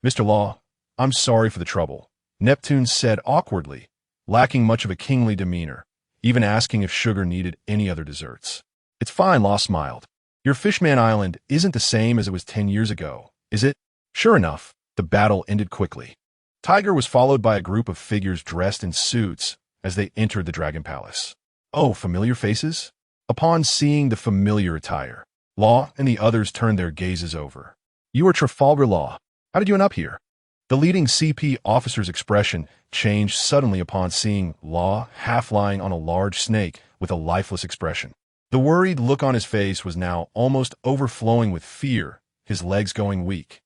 Mr. Law, I'm sorry for the trouble, Neptune said awkwardly, lacking much of a kingly demeanor, even asking if sugar needed any other desserts. It's fine, Law smiled. Your Fishman Island isn't the same as it was 10 years ago, is it? Sure enough, the battle ended quickly. Tiger was followed by a group of figures dressed in suits as they entered the Dragon Palace. Oh, familiar faces? Upon seeing the familiar attire, Law and the others turned their gazes over. You are Trafalgar Law. How did you end up here? The leading CP officer's expression changed suddenly upon seeing Law half lying on a large snake with a lifeless expression. The worried look on his face was now almost overflowing with fear, his legs going weak.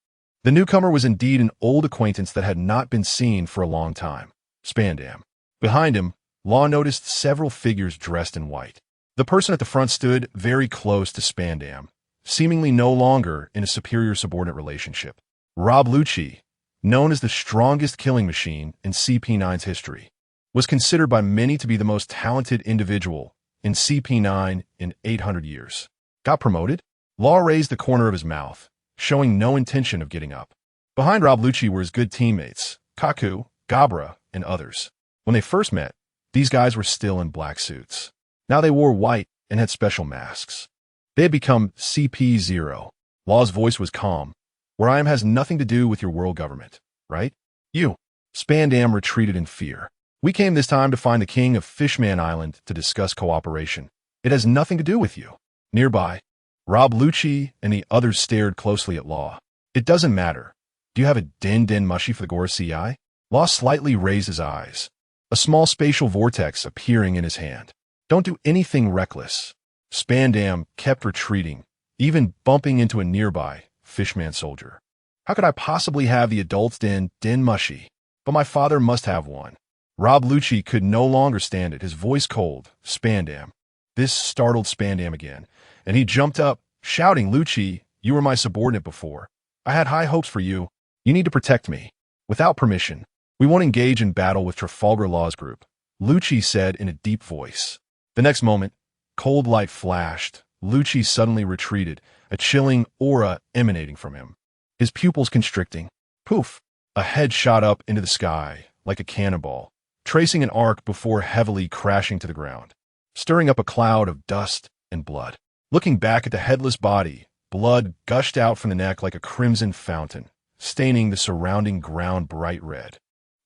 The newcomer was indeed an old acquaintance that had not been seen for a long time. Spandam. Behind him, Law noticed several figures dressed in white. The person at the front stood very close to Spandam, seemingly no longer in a superior-subordinate relationship. Rob Lucci, known as the strongest killing machine in CP9's history, was considered by many to be the most talented individual in CP9 in 800 years. Got promoted? Law raised the corner of his mouth, showing no intention of getting up. Behind Rob Lucci were his good teammates, Kaku, Gabra, and others. When they first met, these guys were still in black suits. Now they wore white and had special masks. They had become CP0. Law's voice was calm. Where I am has nothing to do with your world government, right? You. Spandam retreated in fear. We came this time to find the king of Fishman Island to discuss cooperation. It has nothing to do with you. Nearby, Rob Lucci and the others stared closely at Law. It doesn't matter. Do you have a din mushy for the Gora CI? Law slightly raised his eyes, a small spatial vortex appearing in his hand. Don't do anything reckless. Spandam kept retreating, even bumping into a nearby Fishman soldier. How could I possibly have the adult's din mushy? But my father must have one. Rob Lucci could no longer stand it, his voice cold. Spandam. This startled Spandam again, and he jumped up, shouting, Lucci, you were my subordinate before. I had high hopes for you. You need to protect me. Without permission, we won't engage in battle with Trafalgar Law's group, Lucci said in a deep voice. The next moment, cold light flashed. Lucci suddenly retreated, a chilling aura emanating from him. His pupils constricting. Poof! A head shot up into the sky, like a cannonball, tracing an arc before heavily crashing to the ground, stirring up a cloud of dust and blood. Looking back at the headless body, blood gushed out from the neck like a crimson fountain, staining the surrounding ground bright red.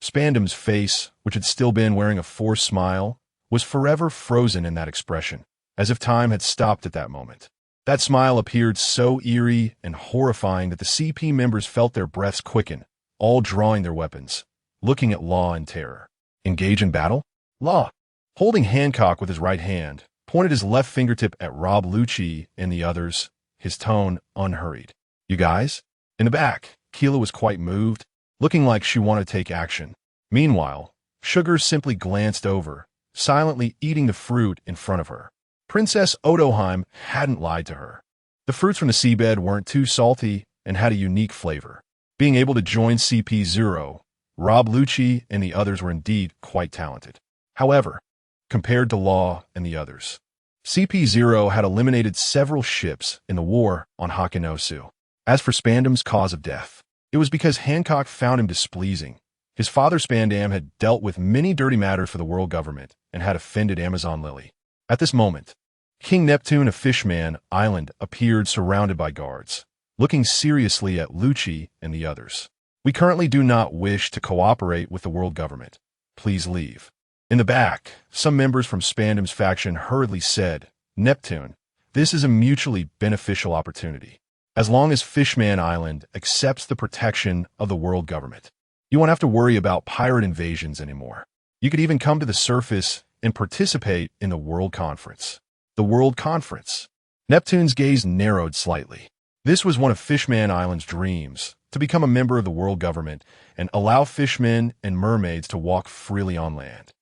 Spandam's face, which had still been wearing a forced smile, was forever frozen in that expression, as if time had stopped at that moment. That smile appeared so eerie and horrifying that the CP members felt their breaths quicken, all drawing their weapons, looking at Law in terror. Engage in battle? Law, holding Hancock with his right hand, pointed his left fingertip at Rob Lucci and the others, his tone unhurried. You guys? In the back, Keela was quite moved, looking like she wanted to take action. Meanwhile, Sugar simply glanced over, silently eating the fruit in front of her. Princess Odoheim hadn't lied to her. The fruits from the seabed weren't too salty and had a unique flavor. Being able to join CP0, Rob Lucci and the others were indeed quite talented. However, compared to Law and the others, CP0 had eliminated several ships in the war on Hakenosu. As for Spandam's cause of death, it was because Hancock found him displeasing. His father Spandam had dealt with many dirty matters for the world government and had offended Amazon Lily. At this moment, King Neptune of Fishman Island appeared surrounded by guards, looking seriously at Lucci and the others. We currently do not wish to cooperate with the world government. Please leave. In the back, some members from Spandam's faction hurriedly said, Neptune, this is a mutually beneficial opportunity. As long as Fishman Island accepts the protection of the world government, you won't have to worry about pirate invasions anymore. You could even come to the surface and participate in the World Conference. The World Conference. Neptune's gaze narrowed slightly. This was one of Fishman Island's dreams, to become a member of the world government and allow fishmen and mermaids to walk freely on land.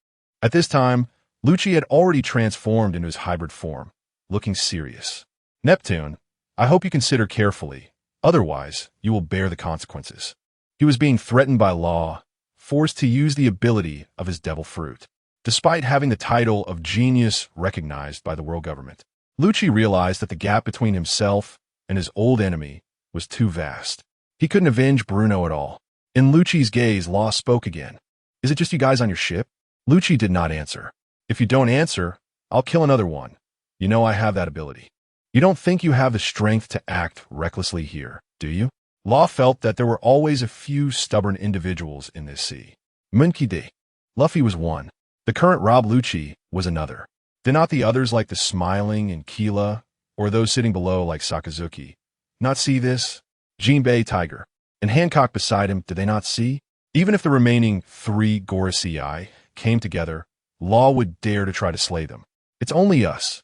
At this time, Lucci had already transformed into his hybrid form, looking serious. Neptune, I hope you consider carefully, otherwise you will bear the consequences. He was being threatened by Law, forced to use the ability of his devil fruit. Despite having the title of genius recognized by the world government, Lucci realized that the gap between himself and his old enemy was too vast. He couldn't avenge Bruno at all. In Lucci's gaze, Law spoke again. Is it just you guys on your ship? Lucci did not answer. If you don't answer, I'll kill another one. You know I have that ability. You don't think you have the strength to act recklessly here, do you? Law felt that there were always a few stubborn individuals in this sea. Munkide. Luffy was one. The current Rob Lucci was another. Did not the others like the Smiling and Keela, or those sitting below like Sakazuki, not see this? Jinbei Tiger, and Hancock beside him, did they not see? Even if the remaining 3 Gorosei came together, Law would dare to try to slay them. It's only us,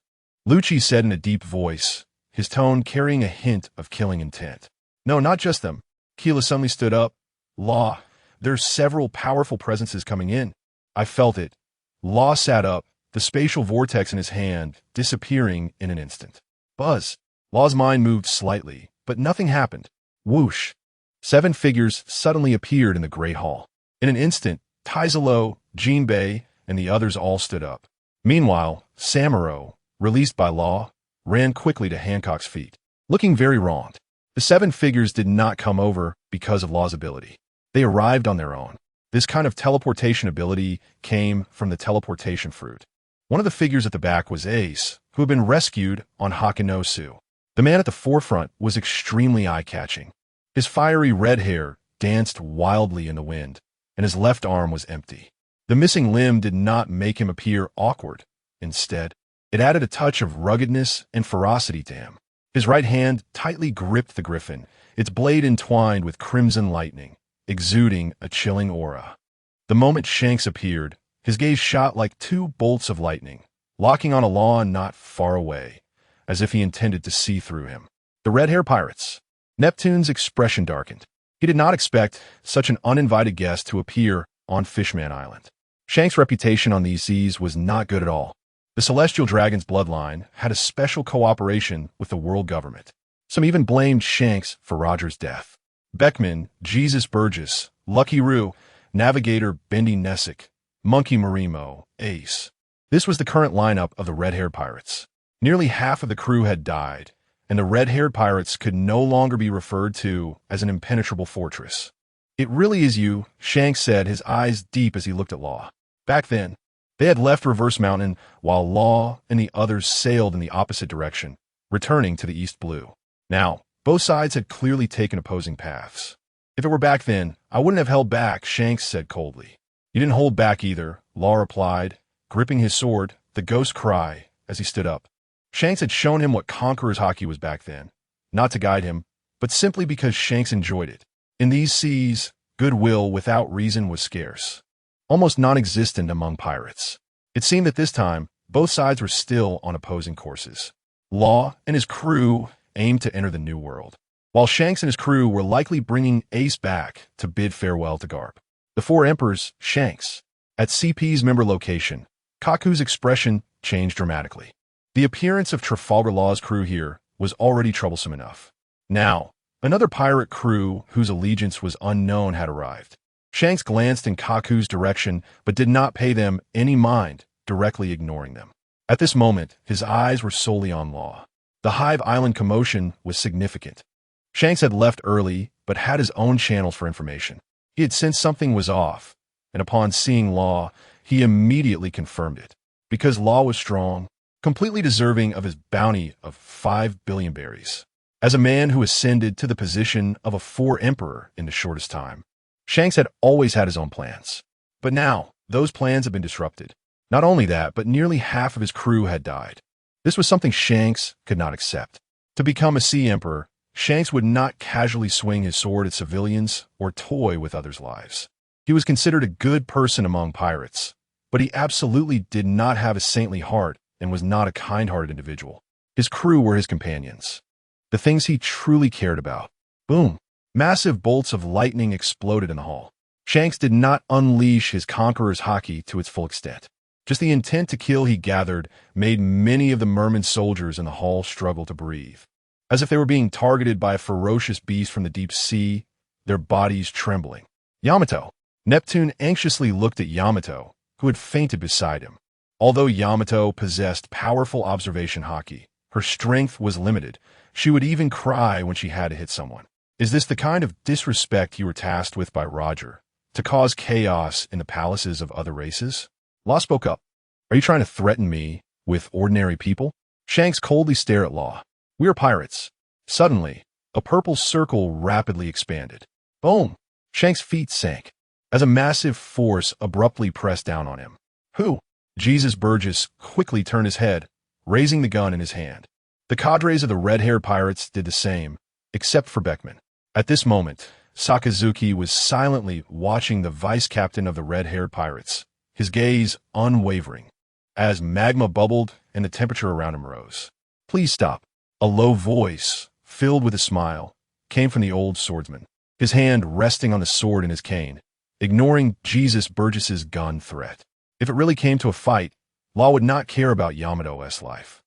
Lucci said in a deep voice, his tone carrying a hint of killing intent. No, not just them. Keela suddenly stood up. Law, there's several powerful presences coming in. I felt it. Law sat up, the spatial vortex in his hand disappearing in an instant. Buzz. Law's mind moved slightly, but nothing happened. Whoosh. 7 figures suddenly appeared in the Great Hall. In an instant, Taizalo, Jinbei, and the others all stood up. Meanwhile, Samuro, released by Law, ran quickly to Hancock's feet, looking very wronged. The 7 figures did not come over because of Law's ability. They arrived on their own. This kind of teleportation ability came from the teleportation fruit. One of the figures at the back was Ace, who had been rescued on Hakenosu. The man at the forefront was extremely eye-catching. His fiery red hair danced wildly in the wind, and his left arm was empty. The missing limb did not make him appear awkward. Instead, it added a touch of ruggedness and ferocity to him. His right hand tightly gripped the griffin, its blade entwined with crimson lightning, exuding a chilling aura. The moment Shanks appeared, his gaze shot like 2 bolts of lightning, locking on a Law not far away, as if he intended to see through him. The red-hair pirates. Neptune's expression darkened. He did not expect such an uninvited guest to appear on Fishman Island. Shanks' reputation on these seas was not good at all. The Celestial Dragon's bloodline had a special cooperation with the world government. Some even blamed Shanks for Roger's death. Beckman, Jesus Burgess, Lucky Roo, Navigator Bendy Nessick, Monkey Marimo, Ace. This was the current lineup of the red-haired pirates. Nearly half of the crew had died, and the red-haired pirates could no longer be referred to as an impenetrable fortress. It really is you, Shanks said, his eyes deep as he looked at Law. Back then, they had left Reverse Mountain while Law and the others sailed in the opposite direction, returning to the East Blue. Now, both sides had clearly taken opposing paths. If it were back then, I wouldn't have held back, Shanks said coldly. You didn't hold back either, Law replied, gripping his sword, the ghost cry, as he stood up. Shanks had shown him what Conqueror's hockey was back then, not to guide him, but simply because Shanks enjoyed it. In these seas, goodwill without reason was scarce, almost non-existent among pirates. It seemed that this time, Both sides were still on opposing courses. Law and his crew aimed to enter the New World, while Shanks and his crew were likely bringing Ace back to bid farewell to Garp. The four emperors, Shanks. At CP's member location, Kaku's expression changed dramatically. The appearance of Trafalgar Law's crew here was already troublesome enough. Now, another pirate crew whose allegiance was unknown had arrived. Shanks glanced in Kaku's direction but did not pay them any mind, directly ignoring them. At this moment, his eyes were solely on Law. The Hive Island commotion was significant. Shanks had left early but had his own channels for information. He had sensed something was off, and upon seeing Law, he immediately confirmed it. Because Law was strong, completely deserving of his bounty of 5 billion berries. As a man who ascended to the position of a four-emperor in the shortest time, Shanks had always had his own plans. But now, those plans had been disrupted. Not only that, but nearly half of his crew had died. This was something Shanks could not accept. To become a Sea Emperor, Shanks would not casually swing his sword at civilians or toy with others' lives. He was considered a good person among pirates, but he absolutely did not have a saintly heart and was not a kind-hearted individual. His crew were his companions, the things he truly cared about. Boom! Massive bolts of lightning exploded in the hall. Shanks did not unleash his conqueror's haki to its full extent. Just the intent to kill he gathered made many of the merman soldiers in the hall struggle to breathe. As if they were being targeted by a ferocious beast from the deep sea, their bodies trembling. Yamato. Neptune anxiously looked at Yamato, who had fainted beside him. Although Yamato possessed powerful observation haki, her strength was limited. She would even cry when she had to hit someone. Is this the kind of disrespect you were tasked with by Roger, to cause chaos in the palaces of other races? Law spoke up. Are you trying to threaten me with ordinary people? Shanks coldly stared at Law. We are pirates. Suddenly, a purple circle rapidly expanded. Boom! Shanks' feet sank, as a massive force abruptly pressed down on him. Who? Jesus Burgess quickly turned his head, raising the gun in his hand. The cadres of the red-haired pirates did the same, except for Beckman. At this moment, Sakazuki was silently watching the vice-captain of the red-haired pirates, his gaze unwavering, as magma bubbled and the temperature around him rose. Please stop. A low voice, filled with a smile, came from the old swordsman, his hand resting on the sword in his cane, ignoring Jesus Burgess's gun threat. If it really came to a fight, Law would not care about Yamato's life,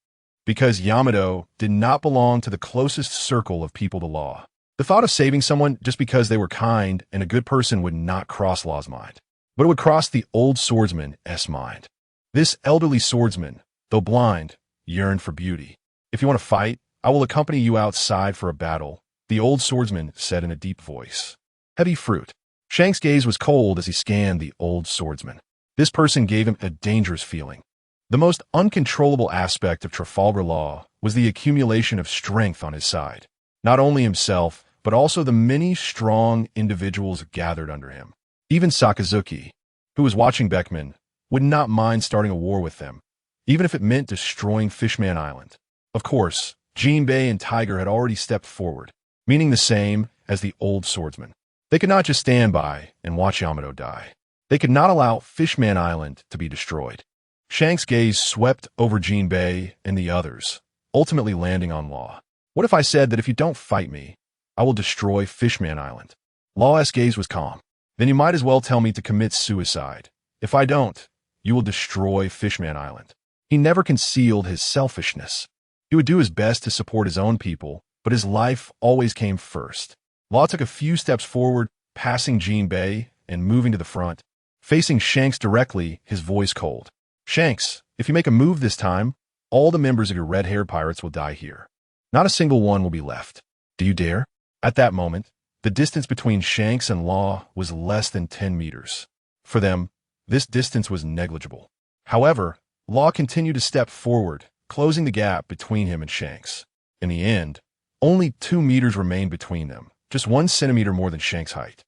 because Yamato did not belong to the closest circle of people to Law. The thought of saving someone just because they were kind and a good person would not cross Law's mind, but it would cross the old swordsman's mind. This elderly swordsman, though blind, yearned for beauty. If you want to fight, I will accompany you outside for a battle, the old swordsman said in a deep voice. Heavy fruit. Shanks' gaze was cold as he scanned the old swordsman. This person gave him a dangerous feeling. The most uncontrollable aspect of Trafalgar Law was the accumulation of strength on his side. Not only himself, but also the many strong individuals gathered under him. Even Sakazuki, who was watching Beckman, would not mind starting a war with them, even if it meant destroying Fishman Island. Of course, Jinbei and Tiger had already stepped forward, meaning the same as the old swordsman. They could not just stand by and watch Yamato die. They could not allow Fishman Island to be destroyed. Shanks' gaze swept over Jinbei and the others, ultimately landing on Law. What if I said that if you don't fight me, I will destroy Fishman Island? Law's gaze was calm. Then you might as well tell me to commit suicide. If I don't, you will destroy Fishman Island. He never concealed his selfishness. He would do his best to support his own people, but his life always came first. Law took a few steps forward, passing Jinbei and moving to the front, facing Shanks directly, his voice cold. Shanks, if you make a move this time, all the members of your red-haired pirates will die here. Not a single one will be left. Do you dare? At that moment, the distance between Shanks and Law was less than 10 meters. For them, this distance was negligible. However, Law continued to step forward, closing the gap between him and Shanks. In the end, only 2 meters remained between them, just 1 centimeter more than Shanks' height.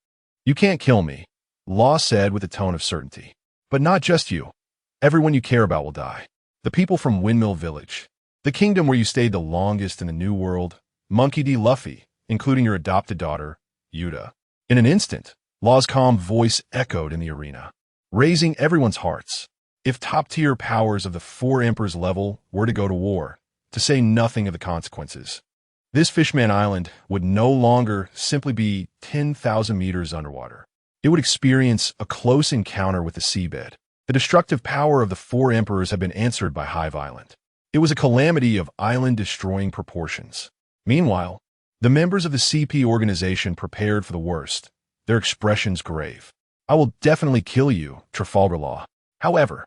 You can't kill me, Law said with a tone of certainty. But not just you. Everyone you care about will die. The people from Windmill Village, the kingdom where you stayed the longest in the New World, Monkey D. Luffy, including your adopted daughter, Yuta. In an instant, Law's calm voice echoed in the arena, raising everyone's hearts. If top-tier powers of the four emperors level were to go to war, to say nothing of the consequences, this Fishman Island would no longer simply be 10,000 meters underwater. It would experience a close encounter with the seabed. The destructive power of the four emperors had been answered by Hive Island. It was a calamity of island-destroying proportions. Meanwhile, the members of the CP organization prepared for the worst, their expressions grave. "I will definitely kill you, Trafalgar Law." However,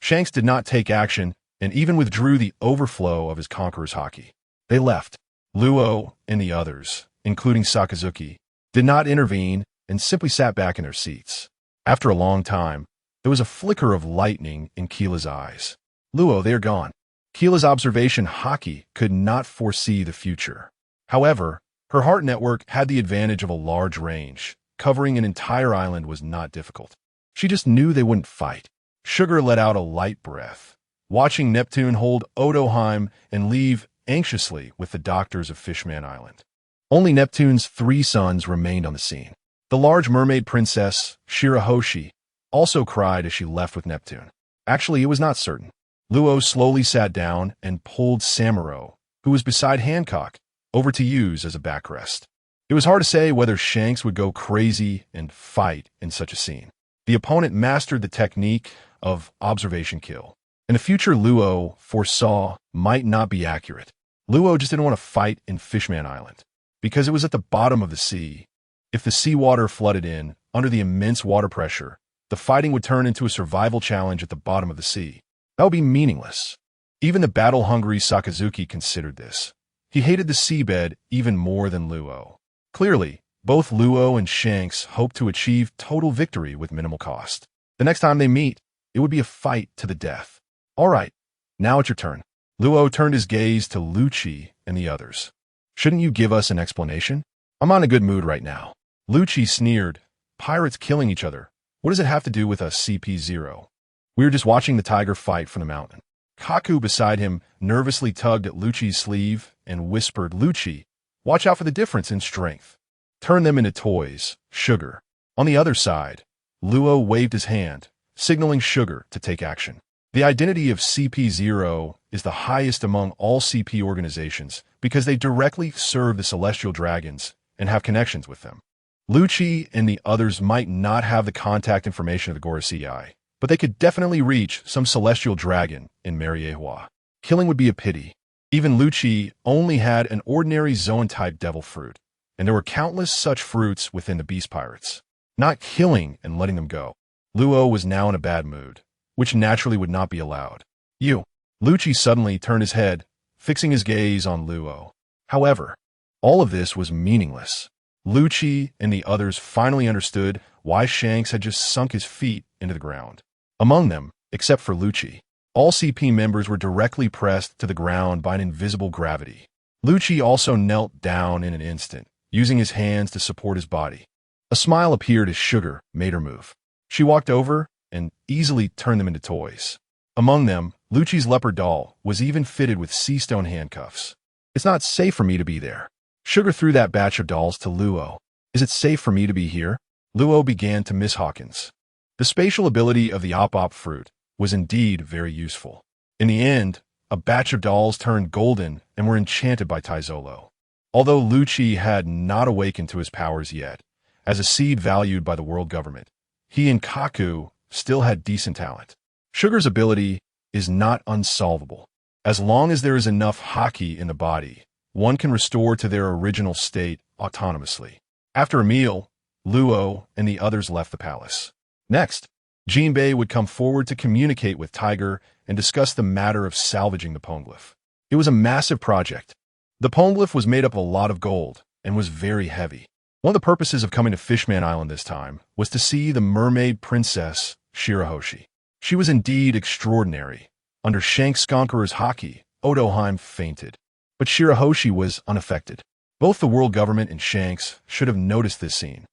Shanks did not take action and even withdrew the overflow of his conqueror's haki. They left. Luo and the others, including Sakazuki, did not intervene and simply sat back in their seats. After a long time, there was a flicker of lightning in Keela's eyes. "Luo, they are gone." Keela's observation haki could not foresee the future. However, her heart network had the advantage of a large range. Covering an entire island was not difficult. She just knew they wouldn't fight. Sugar let out a light breath, watching Neptune hold Odoheim and leave anxiously with the doctors of Fishman Island. Only Neptune's three sons remained on the scene. The large mermaid princess, Shirahoshi, also cried as she left with Neptune. Actually, it was not certain. Luo slowly sat down and pulled Samuro, who was beside Hancock, over to use as a backrest. It was hard to say whether Shanks would go crazy and fight in such a scene. The opponent mastered the technique of observation kill, and the future Luo foresaw might not be accurate. Luo just didn't want to fight in Fishman Island, because it was at the bottom of the sea. If the seawater flooded in, under the immense water pressure, the fighting would turn into a survival challenge at the bottom of the sea. That would be meaningless. Even the battle-hungry Sakazuki considered this. He hated the seabed even more than Luo. Clearly, both Luo and Shanks hoped to achieve total victory with minimal cost. The next time they meet, it would be a fight to the death. "All right, now it's your turn." Luo turned his gaze to Lucci and the others. "Shouldn't you give us an explanation? I'm on a good mood right now." Lucci sneered. "Pirates killing each other. What does it have to do with us CP0? We were just watching the tiger fight from the mountain." Kaku beside him nervously tugged at Lucci's sleeve and whispered, "Lucci, watch out for the difference in strength. Turn them into toys, Sugar." On the other side, Luo waved his hand, signaling Sugar to take action. The identity of CP0 is the highest among all CP organizations because they directly serve the celestial dragons and have connections with them. Lucci and the others might not have the contact information of the Gorosei, but they could definitely reach some celestial dragon in Mariehua. Killing would be a pity. Even Lucci only had an ordinary Zoan-type devil fruit, and there were countless such fruits within the beast pirates. Not killing and letting them go. Luo was now in a bad mood, which naturally would not be allowed. "You." Lucci suddenly turned his head, fixing his gaze on Luo. However, all of this was meaningless. Lucci and the others finally understood why Shanks had just sunk his feet into the ground. Among them, except for Lucci, all CP members were directly pressed to the ground by an invisible gravity. Lucci also knelt down in an instant, using his hands to support his body. A smile appeared as Sugar made her move. She walked over and easily turned them into toys. Among them, Lucci's leopard doll was even fitted with sea-stone handcuffs. "It's not safe for me to be there." Sugar threw that batch of dolls to Luo. "Is it safe for me to be here?" Luo began to miss Hawkins. The spatial ability of the Ope Ope fruit was indeed very useful. In the end, a batch of dolls turned golden and were enchanted by Taizolo. Although Lucci had not awakened to his powers yet, as a seed valued by the world government, he and Kaku still had decent talent. Sugar's ability is not unsolvable. As long as there is enough haki in the body, one can restore to their original state autonomously. After a meal, Luo and the others left the palace. Next, Jinbei would come forward to communicate with Tiger and discuss the matter of salvaging the poneglyph. It was a massive project. The poneglyph was made up of a lot of gold and was very heavy. One of the purposes of coming to Fishman Island this time was to see the mermaid princess, Shirahoshi. She was indeed extraordinary. Under Shanks' conqueror's haki, Odoheim fainted. But Shirahoshi was unaffected. Both the world government and Shanks should have noticed this scene.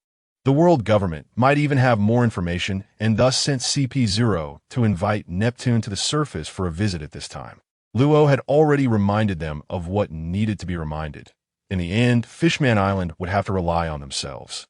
The world government might even have more information and thus sent CP0 to invite Neptune to the surface for a visit at this time. Luo had already reminded them of what needed to be reminded. In the end, Fishman Island would have to rely on themselves.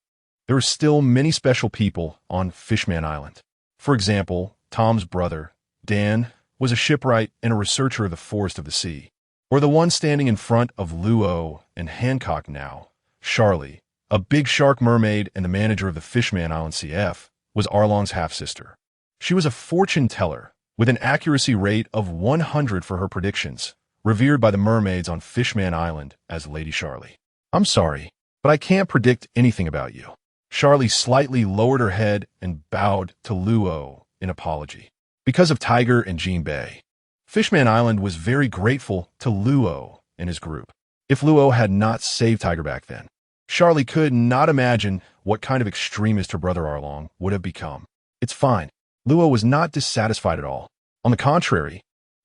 There were still many special people on Fishman Island. For example, Tom's brother, Dan was a shipwright and a researcher of the forest of the sea. Or the one standing in front of Luo and Hancock now, Charlie, a big shark mermaid and the manager of the Fishman Island CF, was Arlong's half-sister. She was a fortune teller with an accuracy rate of 100 for her predictions, revered by the mermaids on Fishman Island as Lady Charlie. I'm sorry, but I can't predict anything about you. Charlie slightly lowered her head and bowed to Luo in apology. Because of Tiger and Jean Bay, Fishman Island was very grateful to Luo and his group. If Luo had not saved Tiger back then, Charlie could not imagine what kind of extremist her brother Arlong would have become. It's fine. Luo was not dissatisfied at all. On the contrary,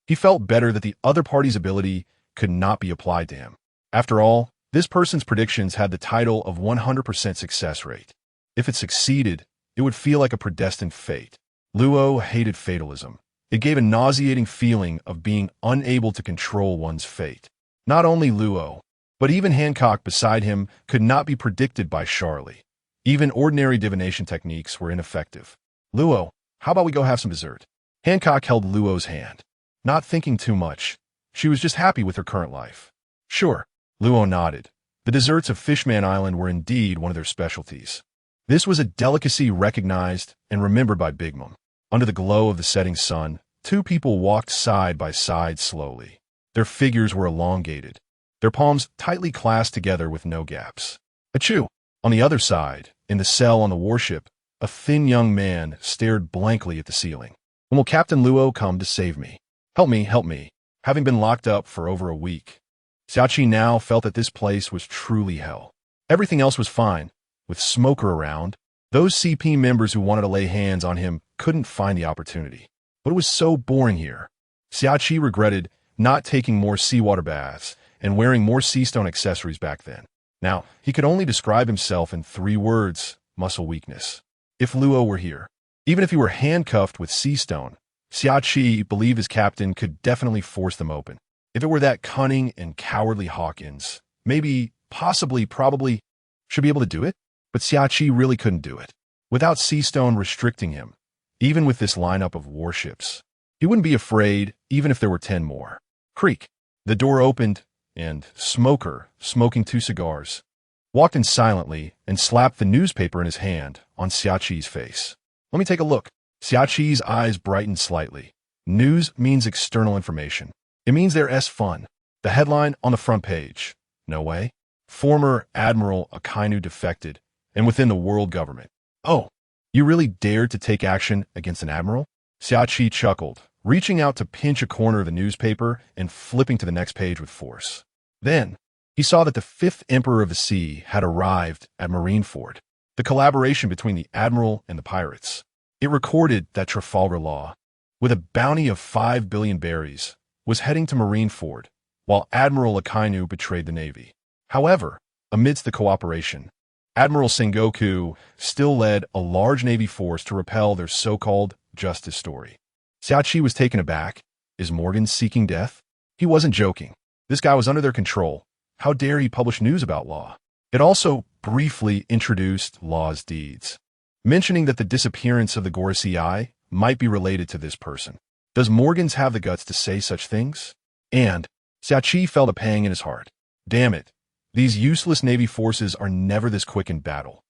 he felt better that the other party's ability could not be applied to him. After all, this person's predictions had the title of 100% success rate. If it succeeded, it would feel like a predestined fate. Luo hated fatalism. It gave a nauseating feeling of being unable to control one's fate. Not only Luo, but even Hancock beside him could not be predicted by Charlie. Even ordinary divination techniques were ineffective. Luo, how about we go have some dessert? Hancock held Luo's hand. Not thinking too much. She was just happy with her current life. Sure, Luo nodded. The desserts of Fishman Island were indeed one of their specialties. This was a delicacy recognized and remembered by Big Mom. Under the glow of the setting sun, two people walked side by side slowly. Their figures were elongated, their palms tightly clasped together with no gaps. Achoo! On the other side, in the cell on the warship, a thin young man stared blankly at the ceiling. When will Captain Luo come to save me? Help me, help me. Having been locked up for over a week. Xiaoqi now felt that this place was truly hell. Everything else was fine. With Smoker around, those CP members who wanted to lay hands on him couldn't find the opportunity. But it was so boring here. Xiaoqi regretted not taking more seawater baths and wearing more sea stone accessories back then. Now, he could only describe himself in 3 words: muscle weakness. If Luo were here, even if he were handcuffed with sea stone, Xiaoqi believed his captain could definitely force them open. If it were that cunning and cowardly Hawkins, maybe, possibly, probably, should be able to do it? But Xiaoqi really couldn't do it. Without sea stone restricting him, even with this lineup of warships, he wouldn't be afraid even if there were 10 more. Creak. The door opened, and Smoker, smoking 2 cigars, walked in silently and slapped the newspaper in his hand on Xiaoqi's face. Let me take a look. Xiaoqi's eyes brightened slightly. News means external information. It means there's fun. The headline on the front page. No way. Former Admiral Akainu defected, and within the world government. Oh, you really dared to take action against an admiral? Xiaoqi chuckled, reaching out to pinch a corner of the newspaper and flipping to the next page with force. Then, he saw that the 5th Emperor of the Sea had arrived at Marineford, the collaboration between the admiral and the pirates. It recorded that Trafalgar Law, with a bounty of 5 billion berries, was heading to Marineford, while Admiral Akainu betrayed the Navy. However, amidst the cooperation, Admiral Sengoku still led a large Navy force to repel their so-called justice story. Xiaoqi was taken aback. Is Morgan seeking death? He wasn't joking. This guy was under their control. How dare he publish news about Law? It also briefly introduced Law's deeds, mentioning that the disappearance of the Gorsi Eye might be related to this person. Does Morgans have the guts to say such things? And Xiaoqi felt a pang in his heart. Damn it. These useless Navy forces are never this quick in battle.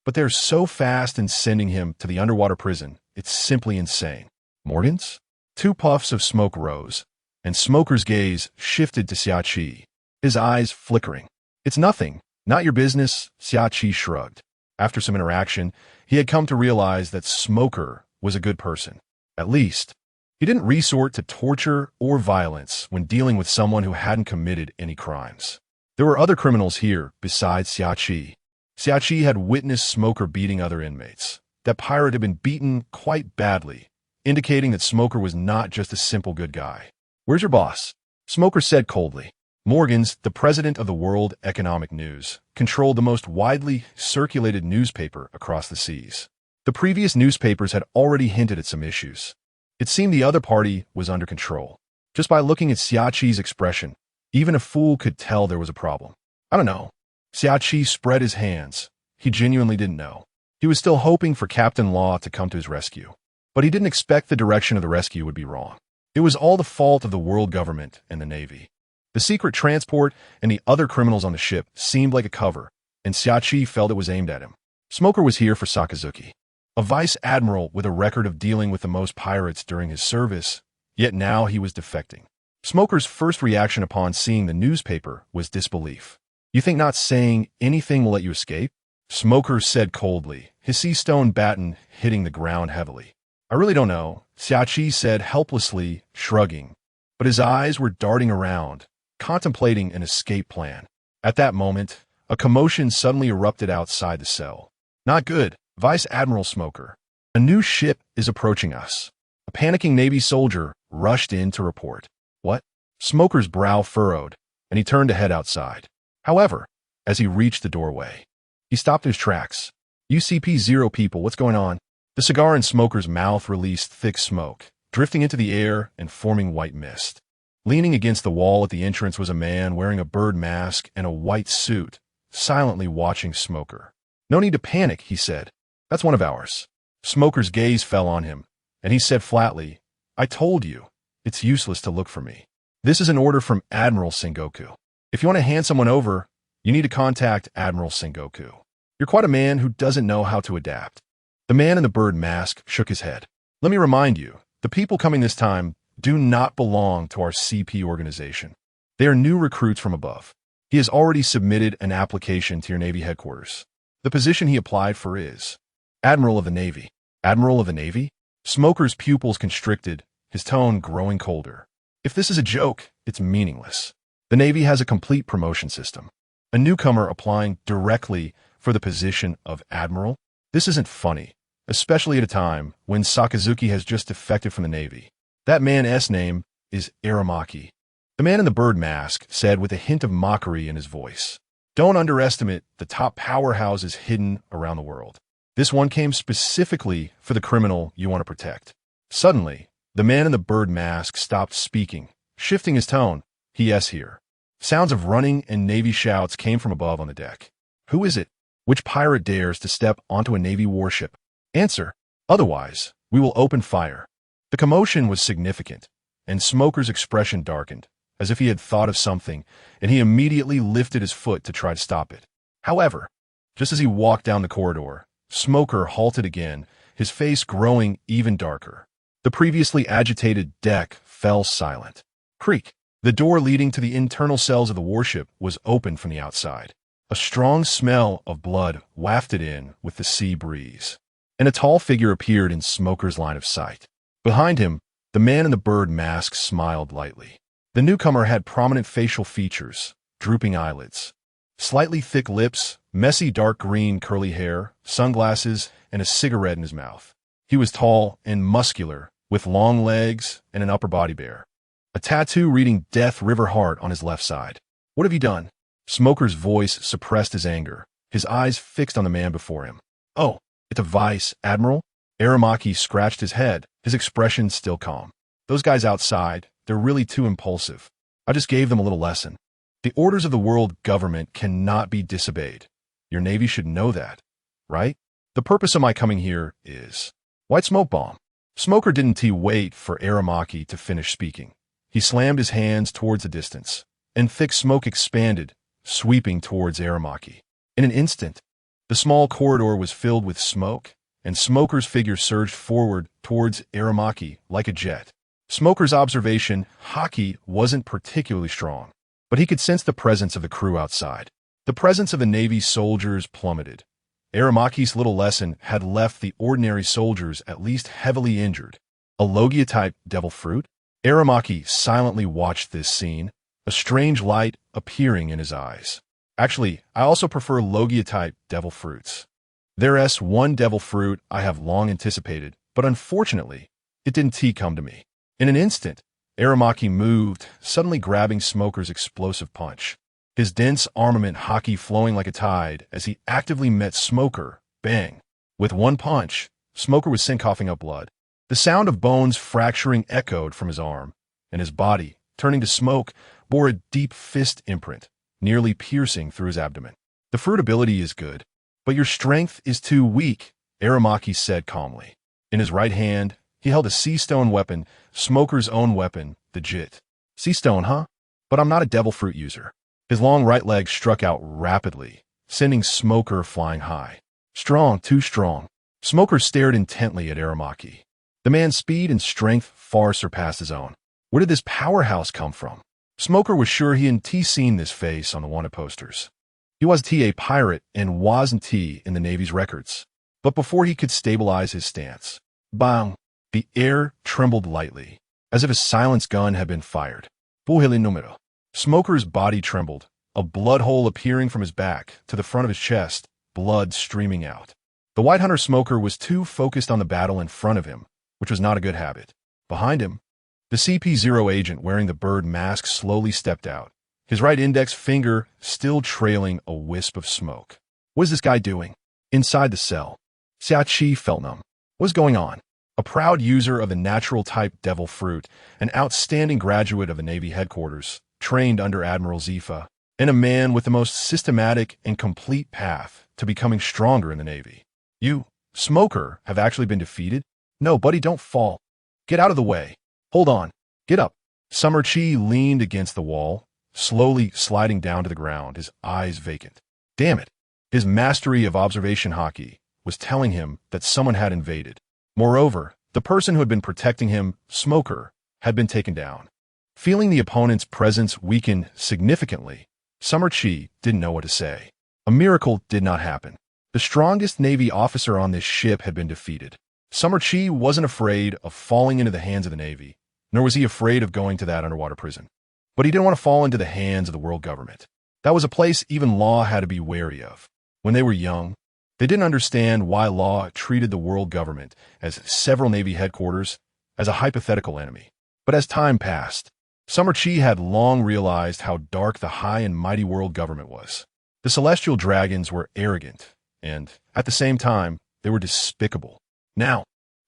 But they're so fast in sending him to the underwater prison, it's simply insane. Morgans? 2 puffs of smoke rose, and Smoker's gaze shifted to Xiaoqi, his eyes flickering. It's nothing. Not your business, Xiaoqi shrugged. After some interaction, he had come to realize that Smoker was a good person. At least, he didn't resort to torture or violence when dealing with someone who hadn't committed any crimes. There were other criminals here besides Xiaoqi. Xiaoqi had witnessed Smoker beating other inmates. That pirate had been beaten quite badly, indicating that Smoker was not just a simple good guy. Where's your boss? Smoker said coldly. Morgans, the president of the World Economic News, controlled the most widely circulated newspaper across the seas. The previous newspapers had already hinted at some issues. It seemed the other party was under control. Just by looking at Xiaoqi's expression, even a fool could tell there was a problem. I don't know. Xiaoqi spread his hands. He genuinely didn't know. He was still hoping for Captain Law to come to his rescue. But he didn't expect the direction of the rescue would be wrong. It was all the fault of the world government and the Navy. The secret transport and the other criminals on the ship seemed like a cover, and Xiachi felt it was aimed at him. Smoker was here for Sakazuki, a vice admiral with a record of dealing with the most pirates during his service, yet now he was defecting. Smoker's first reaction upon seeing the newspaper was disbelief. "You think not saying anything will let you escape?" Smoker said coldly, his sea stone baton hitting the ground heavily. "I really don't know," Xiachi said helplessly, shrugging. But his eyes were darting around, contemplating an escape plan. At that moment, a commotion suddenly erupted outside the cell. "Not good, Vice Admiral Smoker. A new ship is approaching us." A panicking Navy soldier rushed in to report. "What?" Smoker's brow furrowed, and he turned to head outside. However, as he reached the doorway, he stopped his tracks. "UCP-0 people, what's going on?" The cigar in Smoker's mouth released thick smoke, drifting into the air and forming white mist. Leaning against the wall at the entrance was a man wearing a bird mask and a white suit, silently watching Smoker. "No need to panic," he said. "That's one of ours." Smoker's gaze fell on him, and he said flatly, "I told you, it's useless to look for me. This is an order from Admiral Sengoku. If you want to hand someone over, you need to contact Admiral Sengoku. You're quite a man who doesn't know how to adapt." The man in the bird mask shook his head. "Let me remind you, the people coming this time do not belong to our CP organization. They are new recruits from above. He has already submitted an application to your Navy headquarters. The position he applied for is Admiral of the Navy." "Admiral of the Navy?" Smoker's pupils constricted, his tone growing colder. "If this is a joke, it's meaningless. The Navy has a complete promotion system. A newcomer applying directly for the position of Admiral? This isn't funny, especially at a time when Sakazuki has just defected from the Navy. That man's name is Aramaki." The man in the bird mask said with a hint of mockery in his voice. "Don't underestimate the top powerhouses hidden around the world. This one came specifically for the criminal you want to protect." Suddenly, the man in the bird mask stopped speaking, shifting his tone. "Yes, here." Sounds of running and Navy shouts came from above on the deck. "Who is it? Which pirate dares to step onto a Navy warship? Answer. Otherwise, we will open fire." The commotion was significant, and Smoker's expression darkened, as if he had thought of something, and he immediately lifted his foot to try to stop it. However, just as he walked down the corridor, Smoker halted again, his face growing even darker. The previously agitated deck fell silent. Creak. The door leading to the internal cells of the warship was opened from the outside. A strong smell of blood wafted in with the sea breeze, and a tall figure appeared in Smoker's line of sight. Behind him, the man in the bird mask smiled lightly. The newcomer had prominent facial features, drooping eyelids, slightly thick lips, messy dark green curly hair, sunglasses, and a cigarette in his mouth. He was tall and muscular, with long legs and an upper body bare. A tattoo reading Death River Heart on his left side. "What have you done?" Smoker's voice suppressed his anger, his eyes fixed on the man before him. "Oh, it's a Vice Admiral?" Aramaki scratched his head, his expression still calm. "Those guys outside, they're really too impulsive. I just gave them a little lesson. The orders of the world government cannot be disobeyed. Your Navy should know that, right? The purpose of my coming here is white smoke bomb." Smoker didn't wait for Aramaki to finish speaking. He slammed his hands towards the distance, and thick smoke expanded, sweeping towards Aramaki. In an instant, the small corridor was filled with smoke, and Smoker's figure surged forward towards Aramaki like a jet. Smoker's observation, Haki, wasn't particularly strong, but he could sense the presence of the crew outside. The presence of the Navy soldiers plummeted. Aramaki's little lesson had left the ordinary soldiers at least heavily injured. A Logia-type devil fruit? Aramaki silently watched this scene, a strange light appearing in his eyes. "Actually, I also prefer Logia-type devil fruits. There's one devil fruit I have long anticipated, but unfortunately, it didn't come to me." In an instant, Aramaki moved, suddenly grabbing Smoker's explosive punch. His dense armament Haki flowing like a tide as he actively met Smoker. Bang! With one punch, Smoker was sent coughing up blood. The sound of bones fracturing echoed from his arm, and his body, turning to smoke, bore a deep fist imprint, nearly piercing through his abdomen. "The fruit ability is good, but your strength is too weak," Aramaki said calmly. In his right hand, He held a sea stone weapon, Smoker's own weapon, the Jit. Sea stone, huh? But I'm not a devil fruit user. His long right leg struck out rapidly, sending Smoker flying high. Strong, too strong. Smoker stared intently at Aramaki. The man's speed and strength far surpassed his own. Where did this powerhouse come from? Smoker was sure he hadn't seen this face on the wanted posters. He was a pirate and wasn't in the Navy's records. But before he could stabilize his stance, bang, the air trembled lightly, as if a silenced gun had been fired. Buhili numero. Smoker's body trembled, a blood hole appearing from his back to the front of his chest, blood streaming out. The White Hunter Smoker was too focused on the battle in front of him, which was not a good habit. Behind him, the CP0 agent wearing the bird mask slowly stepped out, his right index finger still trailing a wisp of smoke. What is this guy doing? Inside the cell, Xiachi felt numb. What was going on? A proud user of the natural type devil fruit, an outstanding graduate of the Navy headquarters, trained under Admiral Zifa, and a man with the most systematic and complete path to becoming stronger in the Navy. You, Smoker, have actually been defeated? No, buddy, don't fall. Get out of the way. Hold on. Get up. Summer Chi leaned against the wall, slowly sliding down to the ground, his eyes vacant. Damn it. His mastery of observation hockey was telling him that someone had invaded. Moreover, the person who had been protecting him, Smoker, had been taken down. Feeling the opponent's presence weaken significantly, Summer Chi didn't know what to say. A miracle did not happen. The strongest Navy officer on this ship had been defeated. Summer Chi wasn't afraid of falling into the hands of the Navy, nor was he afraid of going to that underwater prison. But he didn't want to fall into the hands of the world government. That was a place even Law had to be wary of. When they were young, they didn't understand why Law treated the world government, as several Navy headquarters, as a hypothetical enemy. But as time passed, Summer Chi had long realized how dark the high and mighty world government was. The celestial dragons were arrogant, and, at the same time, they were despicable. Now,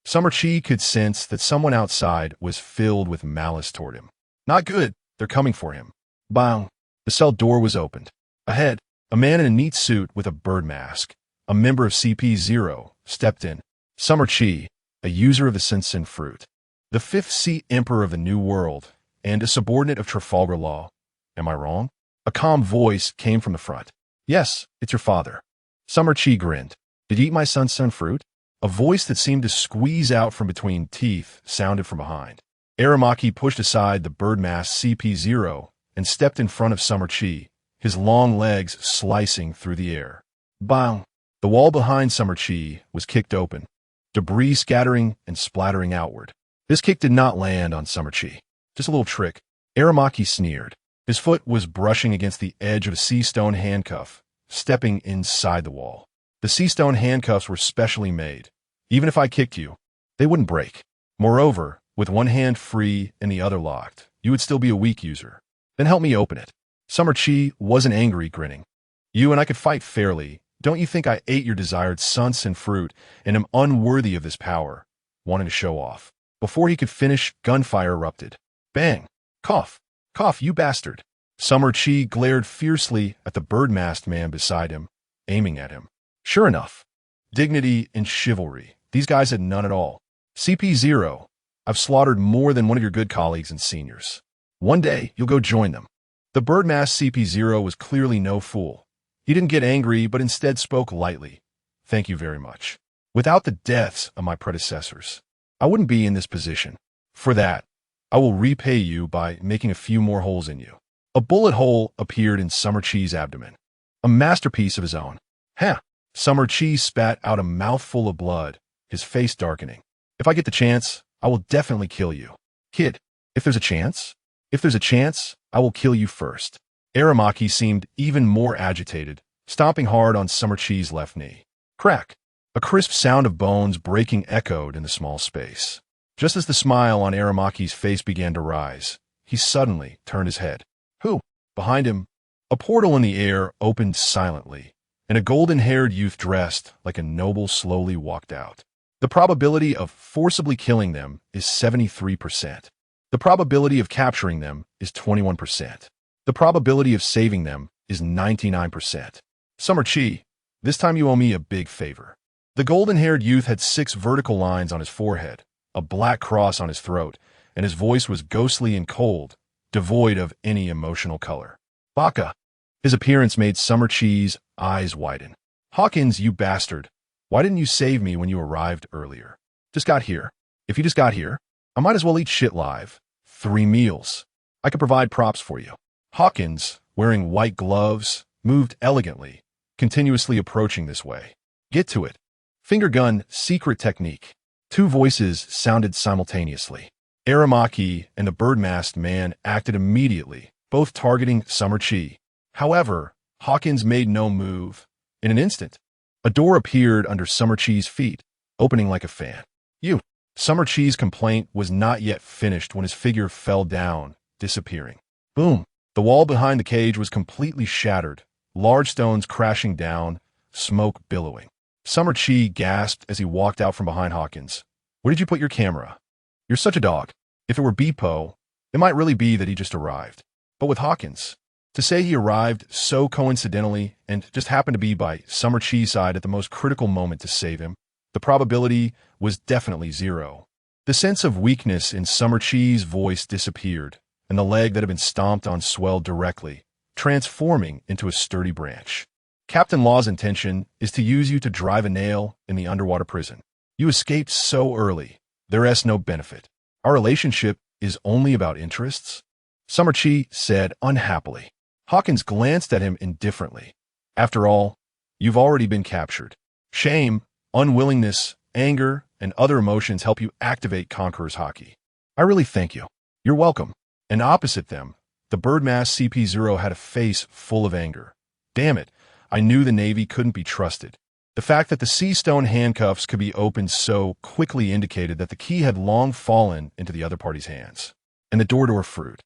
Summer Chi could sense that someone outside was filled with malice toward him. Not good, they're coming for him. Bang! The cell door was opened. Ahead, a man in a neat suit with a bird mask, a member of CP0, stepped in. Summer Chi, a user of the Sensen fruit, the fifth Sea Emperor of the New World, and a subordinate of Trafalgar Law. Am I wrong? A calm voice came from the front. Yes, it's your father. Summer Chi grinned. Did you eat my son's fruit? A voice that seemed to squeeze out from between teeth sounded from behind. Aramaki pushed aside the bird mask CP0 and stepped in front of Summer Chi, his long legs slicing through the air. Bang! The wall behind Summer Chi was kicked open, debris scattering and splattering outward. This kick did not land on Summer Chi. Just a little trick. Aramaki sneered. His foot was brushing against the edge of a sea stone handcuff, stepping inside the wall. The sea stone handcuffs were specially made. Even if I kicked you, they wouldn't break. Moreover, with one hand free and the other locked, you would still be a weak user. Then help me open it. Summer Chi wasn't angry, grinning. You and I could fight fairly. Don't you think I ate your desired Sensen fruit and am unworthy of this power? Wanting to show off. Before he could finish, gunfire erupted. Bang! Cough! Cough, you bastard! Summer Chi glared fiercely at the bird-masked man beside him, aiming at him. Sure enough, dignity and chivalry. These guys had none at all. CP0, I've slaughtered more than one of your good colleagues and seniors. One day, you'll go join them. The bird-masked CP0 was clearly no fool. He didn't get angry, but instead spoke lightly. Thank you very much. Without the deaths of my predecessors, I wouldn't be in this position. For that, I will repay you by making a few more holes in you. A bullet hole appeared in Summer Chi's abdomen. A masterpiece of his own. Huh! Summer Chi spat out a mouthful of blood, his face darkening. If I get the chance, I will definitely kill you. Kid, if there's a chance? If there's a chance, I will kill you first. Aramaki seemed even more agitated, stomping hard on Summer Chi's left knee. Crack! A crisp sound of bones breaking echoed in the small space. Just as the smile on Aramaki's face began to rise, he suddenly turned his head. Who? Behind him, a portal in the air opened silently, and a golden-haired youth dressed like a noble slowly walked out. The probability of forcibly killing them is 73%. The probability of capturing them is 21%. The probability of saving them is 99%. Summer Chi, this time you owe me a big favor. The golden-haired youth had 6 vertical lines on his forehead, a black cross on his throat, and his voice was ghostly and cold, devoid of any emotional color. Baka. His appearance made Summer Chee's eyes widen. Hawkins, you bastard. Why didn't you save me when you arrived earlier? Just got here. If you just got here, I might as well eat shit live. 3 meals. I could provide props for you. Hawkins, wearing white gloves, moved elegantly, continuously approaching this way. Get to it. Finger gun, secret technique. 2 voices sounded simultaneously. Aramaki and the bird-masked man acted immediately, both targeting Summer Chi. However, Hawkins made no move. In an instant, a door appeared under Summer Chi's feet, opening like a fan. You. Summer Chi's complaint was not yet finished when his figure fell down, disappearing. Boom. The wall behind the cage was completely shattered, large stones crashing down, smoke billowing. Summer Chi gasped as he walked out from behind Hawkins. Where did you put your camera? You're such a dog. If it were Beepo, it might really be that he just arrived. But with Hawkins, to say he arrived so coincidentally and just happened to be by Summer Chi's side at the most critical moment to save him, the probability was definitely 0. The sense of weakness in Summer Chi's voice disappeared, and the leg that had been stomped on swelled directly, transforming into a sturdy branch. Captain Law's intention is to use you to drive a nail in the underwater prison. You escaped so early. There is no benefit. Our relationship is only about interests? Summer Chi said unhappily. Hawkins glanced at him indifferently. After all, you've already been captured. Shame, unwillingness, anger, and other emotions help you activate Conqueror's Haki. I really thank you. You're welcome. And opposite them, the Birdmass CP0 had a face full of anger. Damn it, I knew the Navy couldn't be trusted. The fact that the sea stone handcuffs could be opened so quickly indicated that the key had long fallen into the other party's hands. And the door fruit.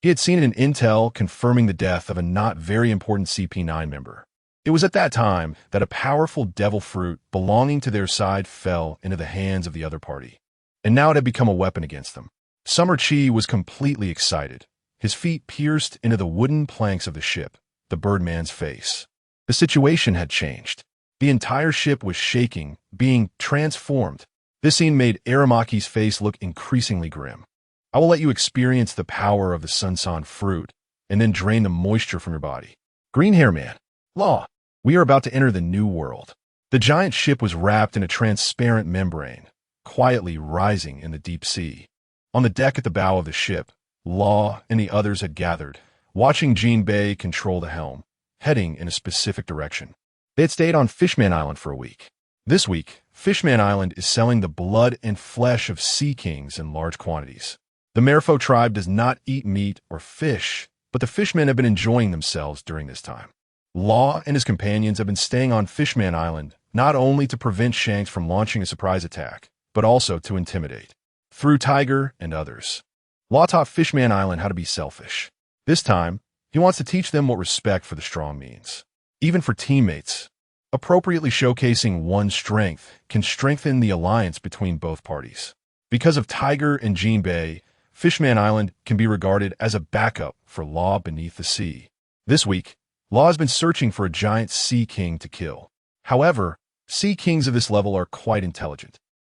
He had seen an intel confirming the death of a not very important CP9 member. It was at that time that a powerful devil fruit belonging to their side fell into the hands of the other party. And now it had become a weapon against them. Summer Chi was completely excited. His feet pierced into the wooden planks of the ship, the Birdman's face. The situation had changed. The entire ship was shaking, being transformed. This scene made Aramaki's face look increasingly grim. I will let you experience the power of the Sunsan fruit, and then drain the moisture from your body. Green Hair Man. Law. We are about to enter the new world. The giant ship was wrapped in a transparent membrane, quietly rising in the deep sea. On the deck at the bow of the ship, Law and the others had gathered, watching Jean Bay control the helm, heading in a specific direction. They had stayed on Fishman Island for a week. This week, Fishman Island is selling the blood and flesh of sea kings in large quantities. The Merfolk tribe does not eat meat or fish, but the fishmen have been enjoying themselves during this time. Law and his companions have been staying on Fishman Island not only to prevent Shanks from launching a surprise attack, but also to intimidate. Through Tiger and others. Law taught Fishman Island how to be selfish. This time, he wants to teach them what respect for the strong means. Even for teammates, appropriately showcasing one's strength can strengthen the alliance between both parties. Because of Tiger and Jean Bay, Fishman Island can be regarded as a backup for Law beneath the sea. This week, Law has been searching for a giant sea king to kill. However, sea kings of this level are quite intelligent.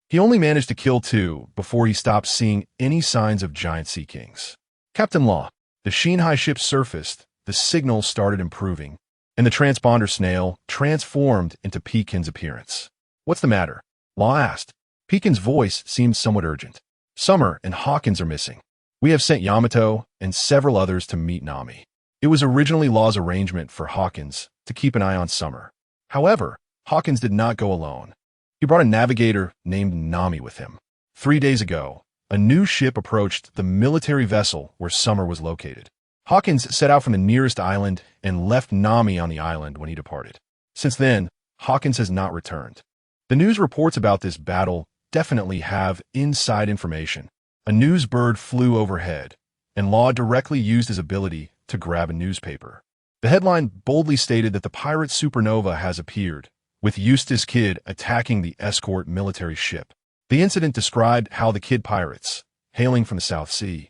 He only managed to kill 2 before he stopped seeing any signs of giant sea kings. Captain Law, the Shinhai ship surfaced, the signal started improving, and the transponder snail transformed into Pekin's appearance. What's the matter? Law asked. Pekin's voice seemed somewhat urgent. Summer and Hawkins are missing. We have sent Yamato and several others to meet Nami. It was originally Law's arrangement for Hawkins to keep an eye on Summer. However, Hawkins did not go alone. He brought a navigator named Nami with him. 3 days ago, a new ship approached the military vessel where Summer was located. Hawkins set out from the nearest island and left Nami on the island when he departed. Since then, Hawkins has not returned. The news reports about this battle definitely have inside information. A news bird flew overhead, and Law directly used his ability to grab a newspaper. The headline boldly stated that the pirate supernova has appeared, with Eustace Kidd attacking the escort military ship. The incident described how the Kidd pirates, hailing from the South Sea,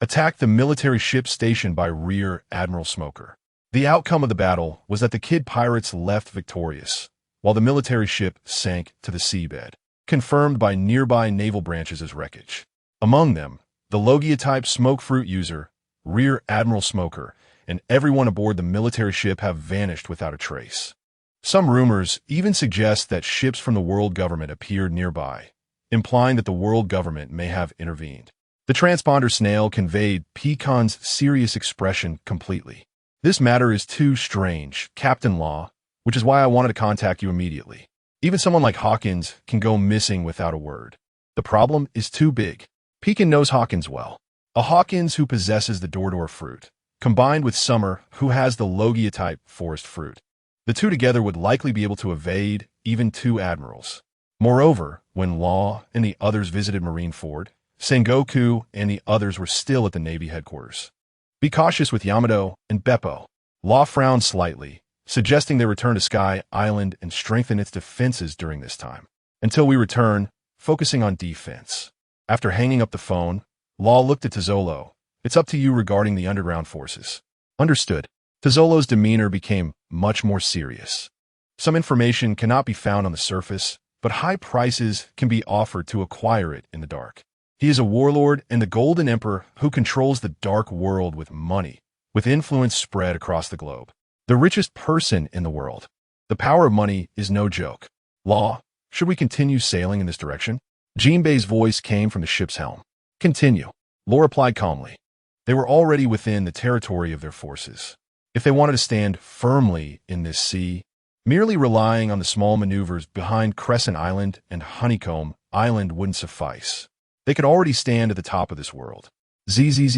attacked the military ship stationed by Rear Admiral Smoker. The outcome of the battle was that the Kidd pirates left victorious, while the military ship sank to the seabed. confirmed by nearby naval branches as wreckage. Among them, the Logia-type smoke fruit user, Rear Admiral Smoker, and everyone aboard the military ship have vanished without a trace. Some rumors even suggest that ships from the world government appeared nearby, implying that the world government may have intervened. The transponder snail conveyed Pecan's serious expression completely. This matter is too strange, Captain Law, which is why I wanted to contact you immediately. Even someone like Hawkins can go missing without a word. The problem is too big. Pecan knows Hawkins well. A Hawkins who possesses the Door fruit, combined with Summer, who has the Logia-type forest fruit. The two together would likely be able to evade even two admirals. Moreover, when Law and the others visited Marineford, Sengoku and the others were still at the Navy headquarters. Be cautious with Yamato and Beppo. Law frowned slightly, suggesting they return to Sky Island and strengthen its defenses during this time. Until we return, focusing on defense. After hanging up the phone, Law looked at Tazolo. It's up to you regarding the underground forces. Understood. Tazolo's demeanor became much more serious. Some information cannot be found on the surface, but high prices can be offered to acquire it in the dark. He is a warlord and the Golden Emperor who controls the dark world with money, with influence spread across the globe. The richest person in the world. The power of money is no joke. Law, should we continue sailing in this direction? Jinbei's voice came from the ship's helm. Continue. Law replied calmly. They were already within the territory of their forces. If they wanted to stand firmly in this sea, merely relying on the small maneuvers behind Crescent Island and Honeycomb Island wouldn't suffice. They could already stand at the top of this world. Zzz.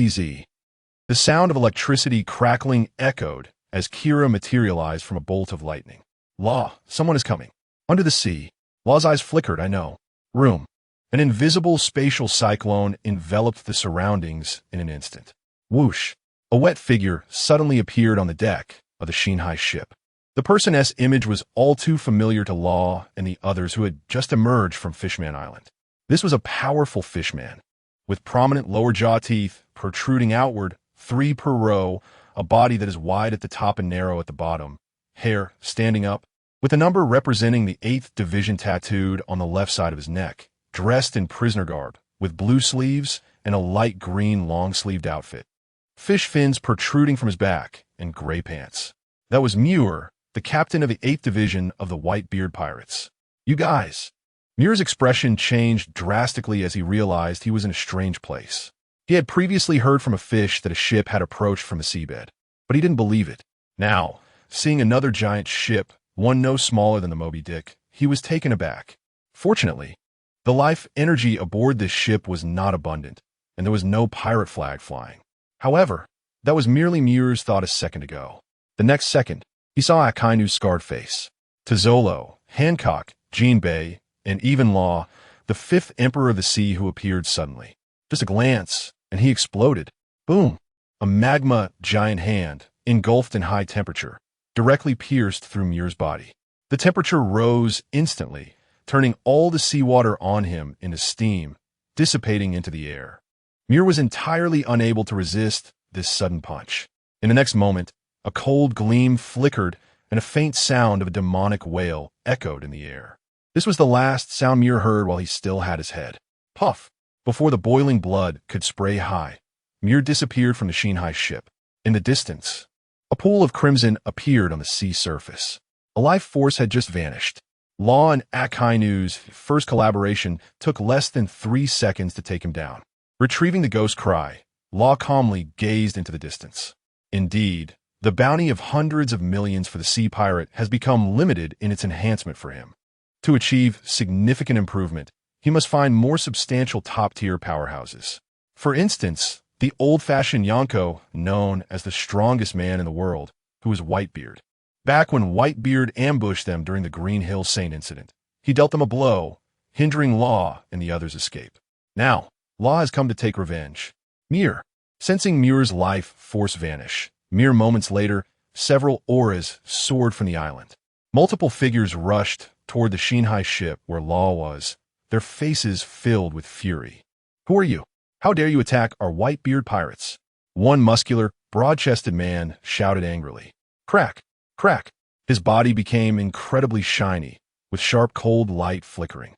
The sound of electricity crackling echoed as Kira materialized from a bolt of lightning. Law, someone is coming. Under the sea. Law's eyes flickered, I know. Room. An invisible spatial cyclone enveloped the surroundings in an instant. Whoosh. A wet figure suddenly appeared on the deck of the Shinhai ship. The person's image was all too familiar to Law and the others who had just emerged from Fishman Island. This was a powerful fishman, with prominent lower jaw teeth protruding outward, 3 per row, a body that is wide at the top and narrow at the bottom, hair standing up, with a number representing the 8th Division tattooed on the left side of his neck, dressed in prisoner garb, with blue sleeves and a light green long-sleeved outfit. Fish fins protruding from his back, and gray pants. That was Muir, the captain of the 8th Division of the Whitebeard Pirates. You guys. Muir's expression changed drastically as he realized he was in a strange place. He had previously heard from a fish that a ship had approached from the seabed, but he didn't believe it. Now, seeing another giant ship, one no smaller than the Moby Dick, he was taken aback. Fortunately, the life energy aboard this ship was not abundant, and there was no pirate flag flying. However, that was merely Muir's thought a second ago. The next second, he saw Akainu's scarred face. Tazolo, Hancock, Jinbei, and even Law, the 5th Emperor of the Sea who appeared suddenly. Just a glance, and he exploded. Boom! A magma giant hand, engulfed in high temperature, directly pierced through Muir's body. The temperature rose instantly, turning all the seawater on him into steam, dissipating into the air. Muir was entirely unable to resist this sudden punch. In the next moment, a cold gleam flickered and a faint sound of a demonic wail echoed in the air. This was the last sound Muir heard while he still had his head. Puff! Before the boiling blood could spray high, Muir disappeared from the Shinhai ship. In the distance, a pool of crimson appeared on the sea surface. A life force had just vanished. Law and Akainu's first collaboration took less than 3 seconds to take him down. Retrieving the ghost cry, Law calmly gazed into the distance. Indeed, the bounty of hundreds of millions for the sea pirate has become limited in its enhancement for him. To achieve significant improvement, he must find more substantial top-tier powerhouses. For instance, the old-fashioned Yonko, known as the strongest man in the world, who was Whitebeard. Back when Whitebeard ambushed them during the Green Hill Saint incident, he dealt them a blow, hindering Law and the others' escape. Now, Law has come to take revenge. Muir. Sensing Muir's life force vanish, mere moments later, several auras soared from the island. Multiple figures rushed toward the Shinhai ship where Law was, their faces filled with fury. Who are you? How dare you attack our Whitebeard pirates? One muscular, broad-chested man shouted angrily. Crack! Crack! His body became incredibly shiny, with sharp cold light flickering.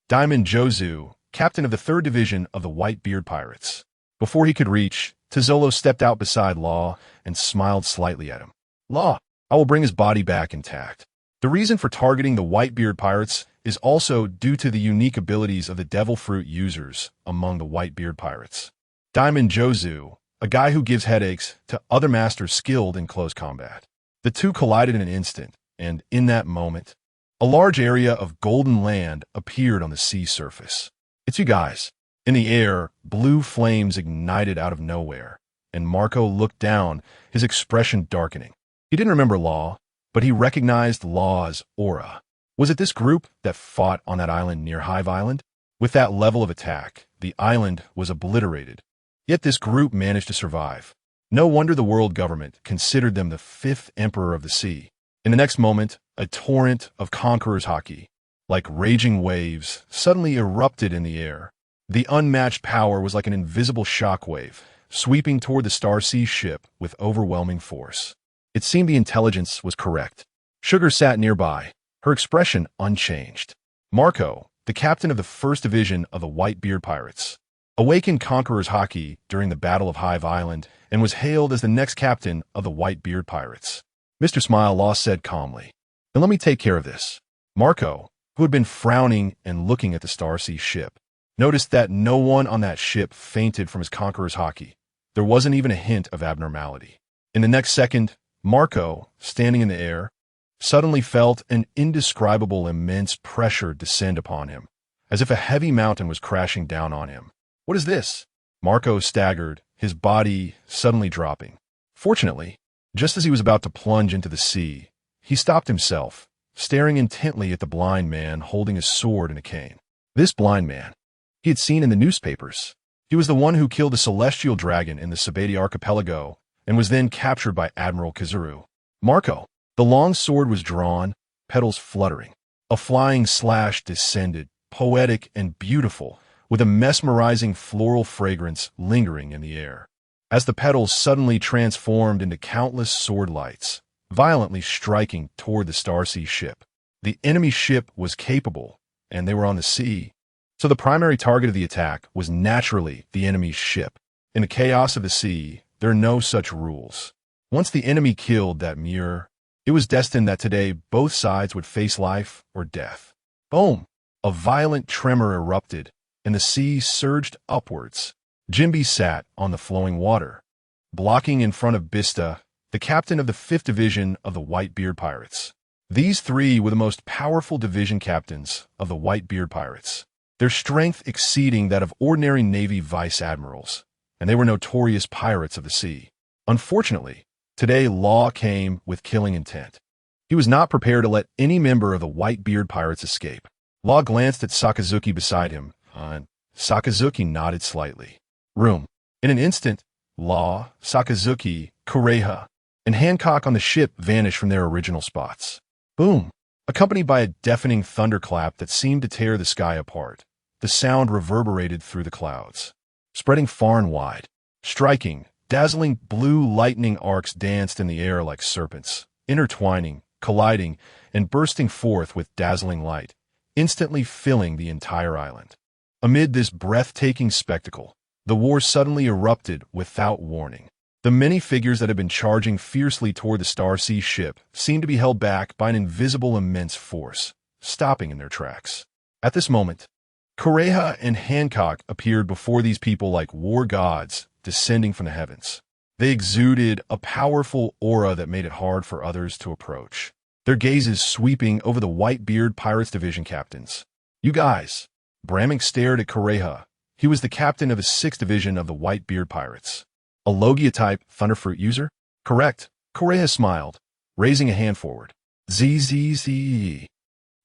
Diamond Jozu, captain of the 3rd Division of the Whitebeard Pirates. Before he could reach, Tizolo stepped out beside Law and smiled slightly at him. Law, I will bring his body back intact. The reason for targeting the Whitebeard Pirates is also due to the unique abilities of the Devil Fruit users among the Whitebeard Pirates. Diamond Jozu, a guy who gives headaches to other masters skilled in close combat. The two collided in an instant, and in that moment, a large area of golden land appeared on the sea surface. It's you guys. In the air, blue flames ignited out of nowhere, and Marco looked down, his expression darkening. He didn't remember Law, but he recognized Law's aura. Was it this group that fought on that island near Hive Island? With that level of attack, the island was obliterated. Yet this group managed to survive. No wonder the world government considered them the 5th emperor of the sea. In the next moment, a torrent of conquerors' haki, like raging waves, suddenly erupted in the air. The unmatched power was like an invisible shockwave, sweeping toward the Starsea ship with overwhelming force. It seemed the intelligence was correct. Sugar sat nearby, her expression unchanged. Marco, the captain of the 1st Division of the Whitebeard Pirates, awakened conquerors' haki during the Battle of Hive Island and was hailed as the next captain of the Whitebeard Pirates. Mr. Smile Law said calmly, "Then let me take care of this." Marco, who had been frowning and looking at the Starsea ship, noticed that no one on that ship fainted from his conqueror's haki. There wasn't even a hint of abnormality. In the next second, Marco, standing in the air, suddenly felt an indescribable immense pressure descend upon him, as if a heavy mountain was crashing down on him. What is this? Marco staggered, his body suddenly dropping. Fortunately, just as he was about to plunge into the sea, he stopped himself, staring intently at the blind man holding a sword and a cane. This blind man he had seen in the newspapers. He was the one who killed the celestial dragon in the Sabati archipelago and was then captured by Admiral Kizuru. Marco, the long sword was drawn, petals fluttering. A flying slash descended, poetic and beautiful, with a mesmerizing floral fragrance lingering in the air. As the petals suddenly transformed into countless sword lights, violently striking toward the Starsea ship. The enemy ship was capable, and they were on the sea. So the primary target of the attack was naturally the enemy's ship. In the chaos of the sea, there are no such rules. Once the enemy killed that mirror, it was destined that today both sides would face life or death. Boom! A violent tremor erupted, and the sea surged upwards. Jimby sat on the flowing water, blocking in front of Bista, the captain of the 5th Division of the Whitebeard Pirates. These three were the most powerful division captains of the Whitebeard Pirates, their strength exceeding that of ordinary Navy vice admirals, and they were notorious pirates of the sea. Unfortunately, today Law came with killing intent. He was not prepared to let any member of the Whitebeard Pirates escape. Law glanced at Sakazuki beside him, and Sakazuki nodded slightly. Room. In an instant, Law, Sakazuki, Kureha, and Hancock on the ship vanished from their original spots. Boom! Accompanied by a deafening thunderclap that seemed to tear the sky apart, the sound reverberated through the clouds, spreading far and wide. Striking, dazzling blue lightning arcs danced in the air like serpents, intertwining, colliding, and bursting forth with dazzling light, instantly filling the entire island. Amid this breathtaking spectacle, the war suddenly erupted without warning. The many figures that had been charging fiercely toward the Starsea ship seemed to be held back by an invisible immense force, stopping in their tracks. At this moment, Kureha and Hancock appeared before these people like war gods descending from the heavens. They exuded a powerful aura that made it hard for others to approach, their gazes sweeping over the Whitebeard Pirates Division captains. You guys. Braming stared at Kureha. He was the captain of the 6th Division of the Whitebeard Pirates. A Logia-type Thunderfruit user? Correct. Kureha smiled, raising a hand forward. ZZZ.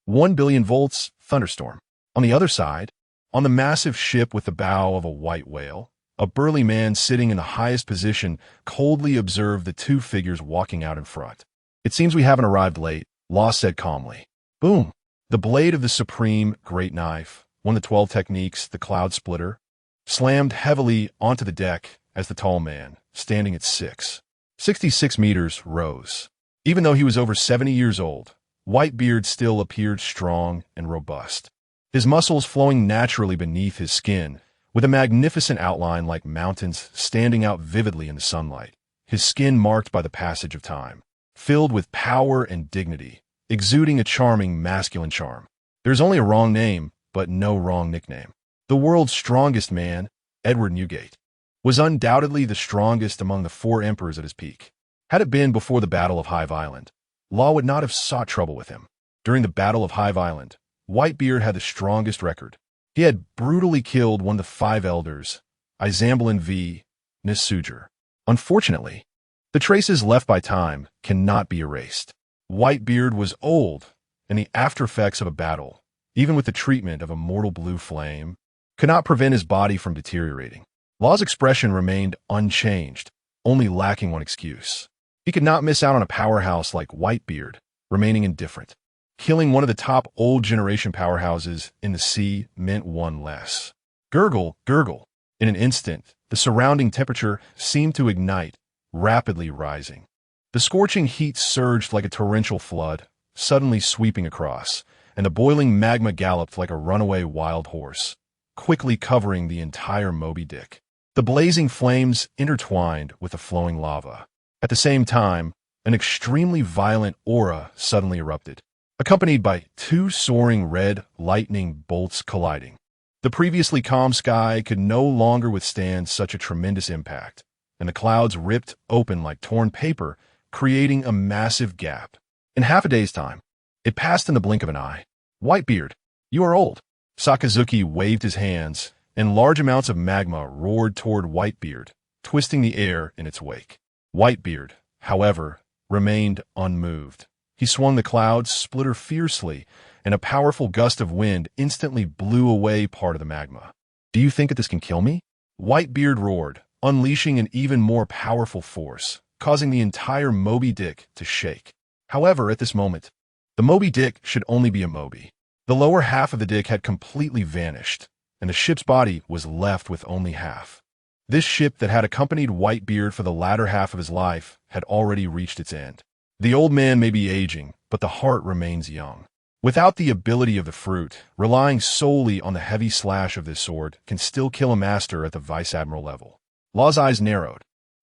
1 billion volts, thunderstorm. On the other side, on the massive ship with the bow of a white whale, a burly man sitting in the highest position coldly observed the two figures walking out in front. It seems we haven't arrived late, Law said calmly. Boom! The blade of the supreme great knife, one of the 12 techniques, the Cloud Splitter, slammed heavily onto the deck as the tall man, standing at 66 meters, rose. Even though he was over 70 years old, Whitebeard still appeared strong and robust. his muscles flowing naturally beneath his skin, with a magnificent outline like mountains standing out vividly in the sunlight. His skin marked by the passage of time, filled with power and dignity, exuding a charming masculine charm. There's only a wrong name, but no wrong nickname. The world's strongest man, Edward Newgate, was undoubtedly the strongest among the four emperors at his peak. Had it been before the Battle of Hive Island, Law would not have sought trouble with him. During the Battle of Hive Island, Whitebeard had the strongest record. He had brutally killed one of the five elders, Isambelin v. Nisuger. Unfortunately, the traces left by time cannot be erased. Whitebeard was old, and the aftereffects of a battle, even with the treatment of a mortal blue flame, could not prevent his body from deteriorating. Law's expression remained unchanged, only lacking one excuse. He could not miss out on a powerhouse like Whitebeard, remaining indifferent. Killing one of the top old generation powerhouses in the sea meant one less. Gurgle, gurgle. In an instant, the surrounding temperature seemed to ignite, rapidly rising. The scorching heat surged like a torrential flood, suddenly sweeping across, and the boiling magma galloped like a runaway wild horse, quickly covering the entire Moby Dick. The blazing flames intertwined with the flowing lava. At the same time, an extremely violent aura suddenly erupted, accompanied by two soaring red lightning bolts colliding. The previously calm sky could no longer withstand such a tremendous impact, and the clouds ripped open like torn paper, creating a massive gap. In half a day's time, it passed in the blink of an eye. Whitebeard, you are old. Sakazuki waved his hands, and large amounts of magma roared toward Whitebeard, twisting the air in its wake. Whitebeard, however, remained unmoved. He swung the cloud splitter fiercely, and a powerful gust of wind instantly blew away part of the magma. Do you think that this can kill me? Whitebeard roared, unleashing an even more powerful force, causing the entire Moby Dick to shake. However, at this moment, the Moby Dick should only be a Moby. The lower half of the dick had completely vanished, and the ship's body was left with only half. This ship that had accompanied Whitebeard for the latter half of his life had already reached its end. The old man may be aging, but the heart remains young. Without the ability of the fruit, relying solely on the heavy slash of this sword can still kill a master at the vice-admiral level. Law's eyes narrowed,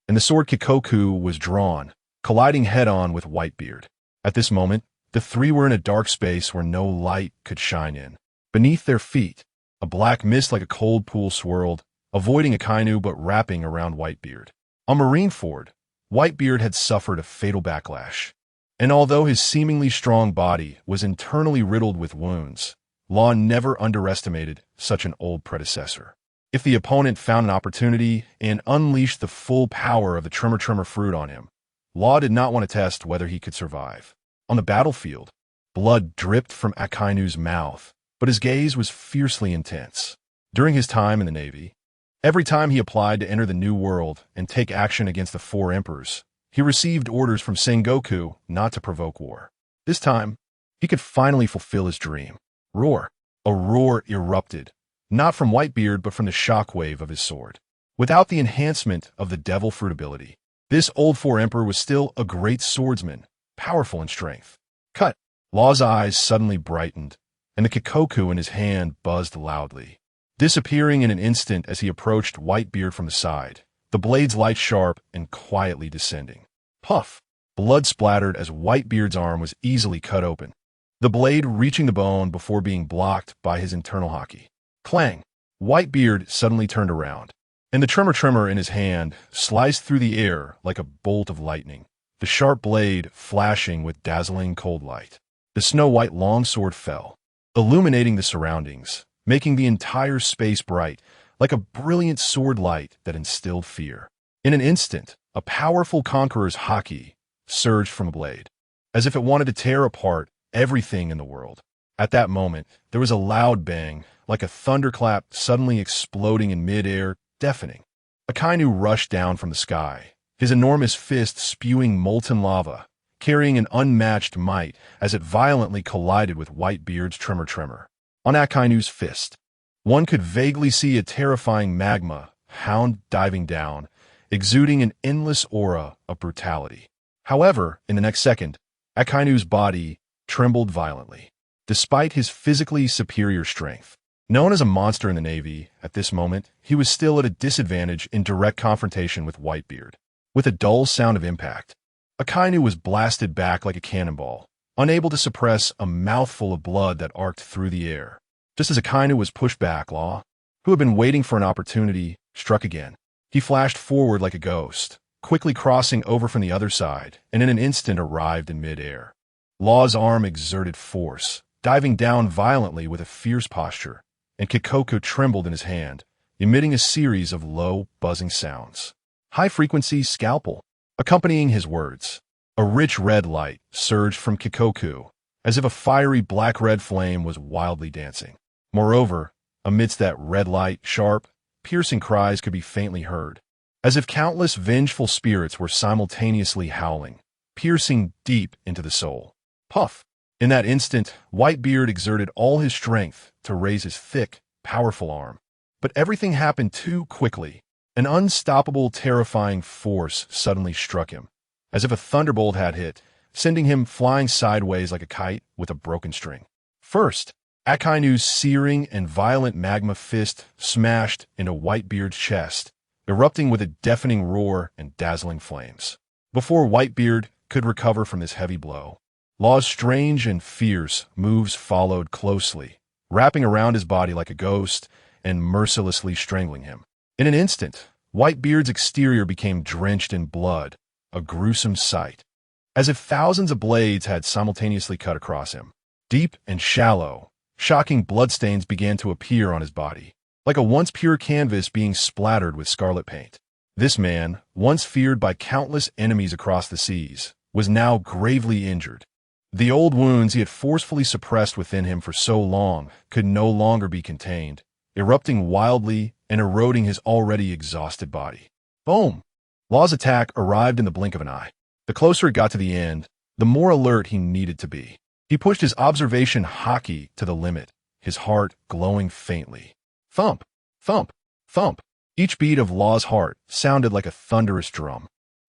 and the sword Kikoku was drawn, colliding head-on with Whitebeard. At this moment, the three were in a dark space where no light could shine in. Beneath their feet, a black mist like a cold pool swirled, avoiding Akainu but wrapping around Whitebeard. On Marineford, Whitebeard had suffered a fatal backlash, and although his seemingly strong body was internally riddled with wounds, Law never underestimated such an old predecessor. If the opponent found an opportunity and unleashed the full power of the Tremor fruit on him, Law did not want to test whether he could survive. On the battlefield, blood dripped from Akainu's mouth, but his gaze was fiercely intense. During his time in the Navy, every time he applied to enter the New World and take action against the four emperors, he received orders from Sengoku not to provoke war. This time, he could finally fulfill his dream. Roar. A roar erupted, not from Whitebeard but from the shockwave of his sword. Without the enhancement of the devil fruit ability, this old four emperor was still a great swordsman, powerful in strength. Cut. Law's eyes suddenly brightened, and the Kikoku in his hand buzzed loudly, disappearing in an instant as he approached Whitebeard from the side, the blades light sharp and quietly descending. Puff! Blood splattered as Whitebeard's arm was easily cut open, the blade reaching the bone before being blocked by his internal haki. Clang! Whitebeard suddenly turned around, and the tremor in his hand sliced through the air like a bolt of lightning, the sharp blade flashing with dazzling cold light. The snow-white longsword fell, illuminating the surroundings, making the entire space bright, like a brilliant sword light that instilled fear. In an instant, a powerful conqueror's haki surged from the blade, as if it wanted to tear apart everything in the world. At that moment, there was a loud bang, like a thunderclap suddenly exploding in mid-air, deafening. Akainu rushed down from the sky, his enormous fist spewing molten lava, carrying an unmatched might as it violently collided with Whitebeard's tremor. On Akainu's fist, one could vaguely see a terrifying magma hound diving down, exuding an endless aura of brutality. However, in the next second, Akainu's body trembled violently. despite his physically superior strength. Known as a monster in the Navy, at this moment, he was still at a disadvantage in direct confrontation with Whitebeard. With a dull sound of impact, Akainu was blasted back like a cannonball, unable to suppress a mouthful of blood that arced through the air. Just as Akainu was pushed back, Law, who had been waiting for an opportunity, struck again. He flashed forward like a ghost, quickly crossing over from the other side, and in an instant arrived in midair. Law's arm exerted force, diving down violently with a fierce posture, and Kikoku trembled in his hand, emitting a series of low, buzzing sounds. High-frequency scalpel. Accompanying his words, a rich red light surged from Kikoku, as if a fiery black-red flame was wildly dancing. Moreover, amidst that red light, sharp, piercing cries could be faintly heard, as if countless vengeful spirits were simultaneously howling, piercing deep into the soul. Puff! In that instant, Whitebeard exerted all his strength to raise his thick, powerful arm. But everything happened too quickly. An unstoppable, terrifying force suddenly struck him, as if a thunderbolt had hit, sending him flying sideways like a kite with a broken string. First, Akainu's searing and violent magma fist smashed into Whitebeard's chest, erupting with a deafening roar and dazzling flames. Before Whitebeard could recover from this heavy blow, Law's strange and fierce moves followed closely, wrapping around his body like a ghost and mercilessly strangling him. In an instant, Whitebeard's exterior became drenched in blood, a gruesome sight, as if thousands of blades had simultaneously cut across him. Deep and shallow, shocking bloodstains began to appear on his body, like a once pure canvas being splattered with scarlet paint. This man, once feared by countless enemies across the seas, was now gravely injured. The old wounds he had forcefully suppressed within him for so long could no longer be contained, erupting wildly and eroding his already exhausted body. Boom! Law's attack arrived in the blink of an eye. The closer it got to the end, the more alert he needed to be. He pushed his observation hockey to the limit, his heart glowing faintly. Thump! Thump! Thump! Each beat of Law's heart sounded like a thunderous drum.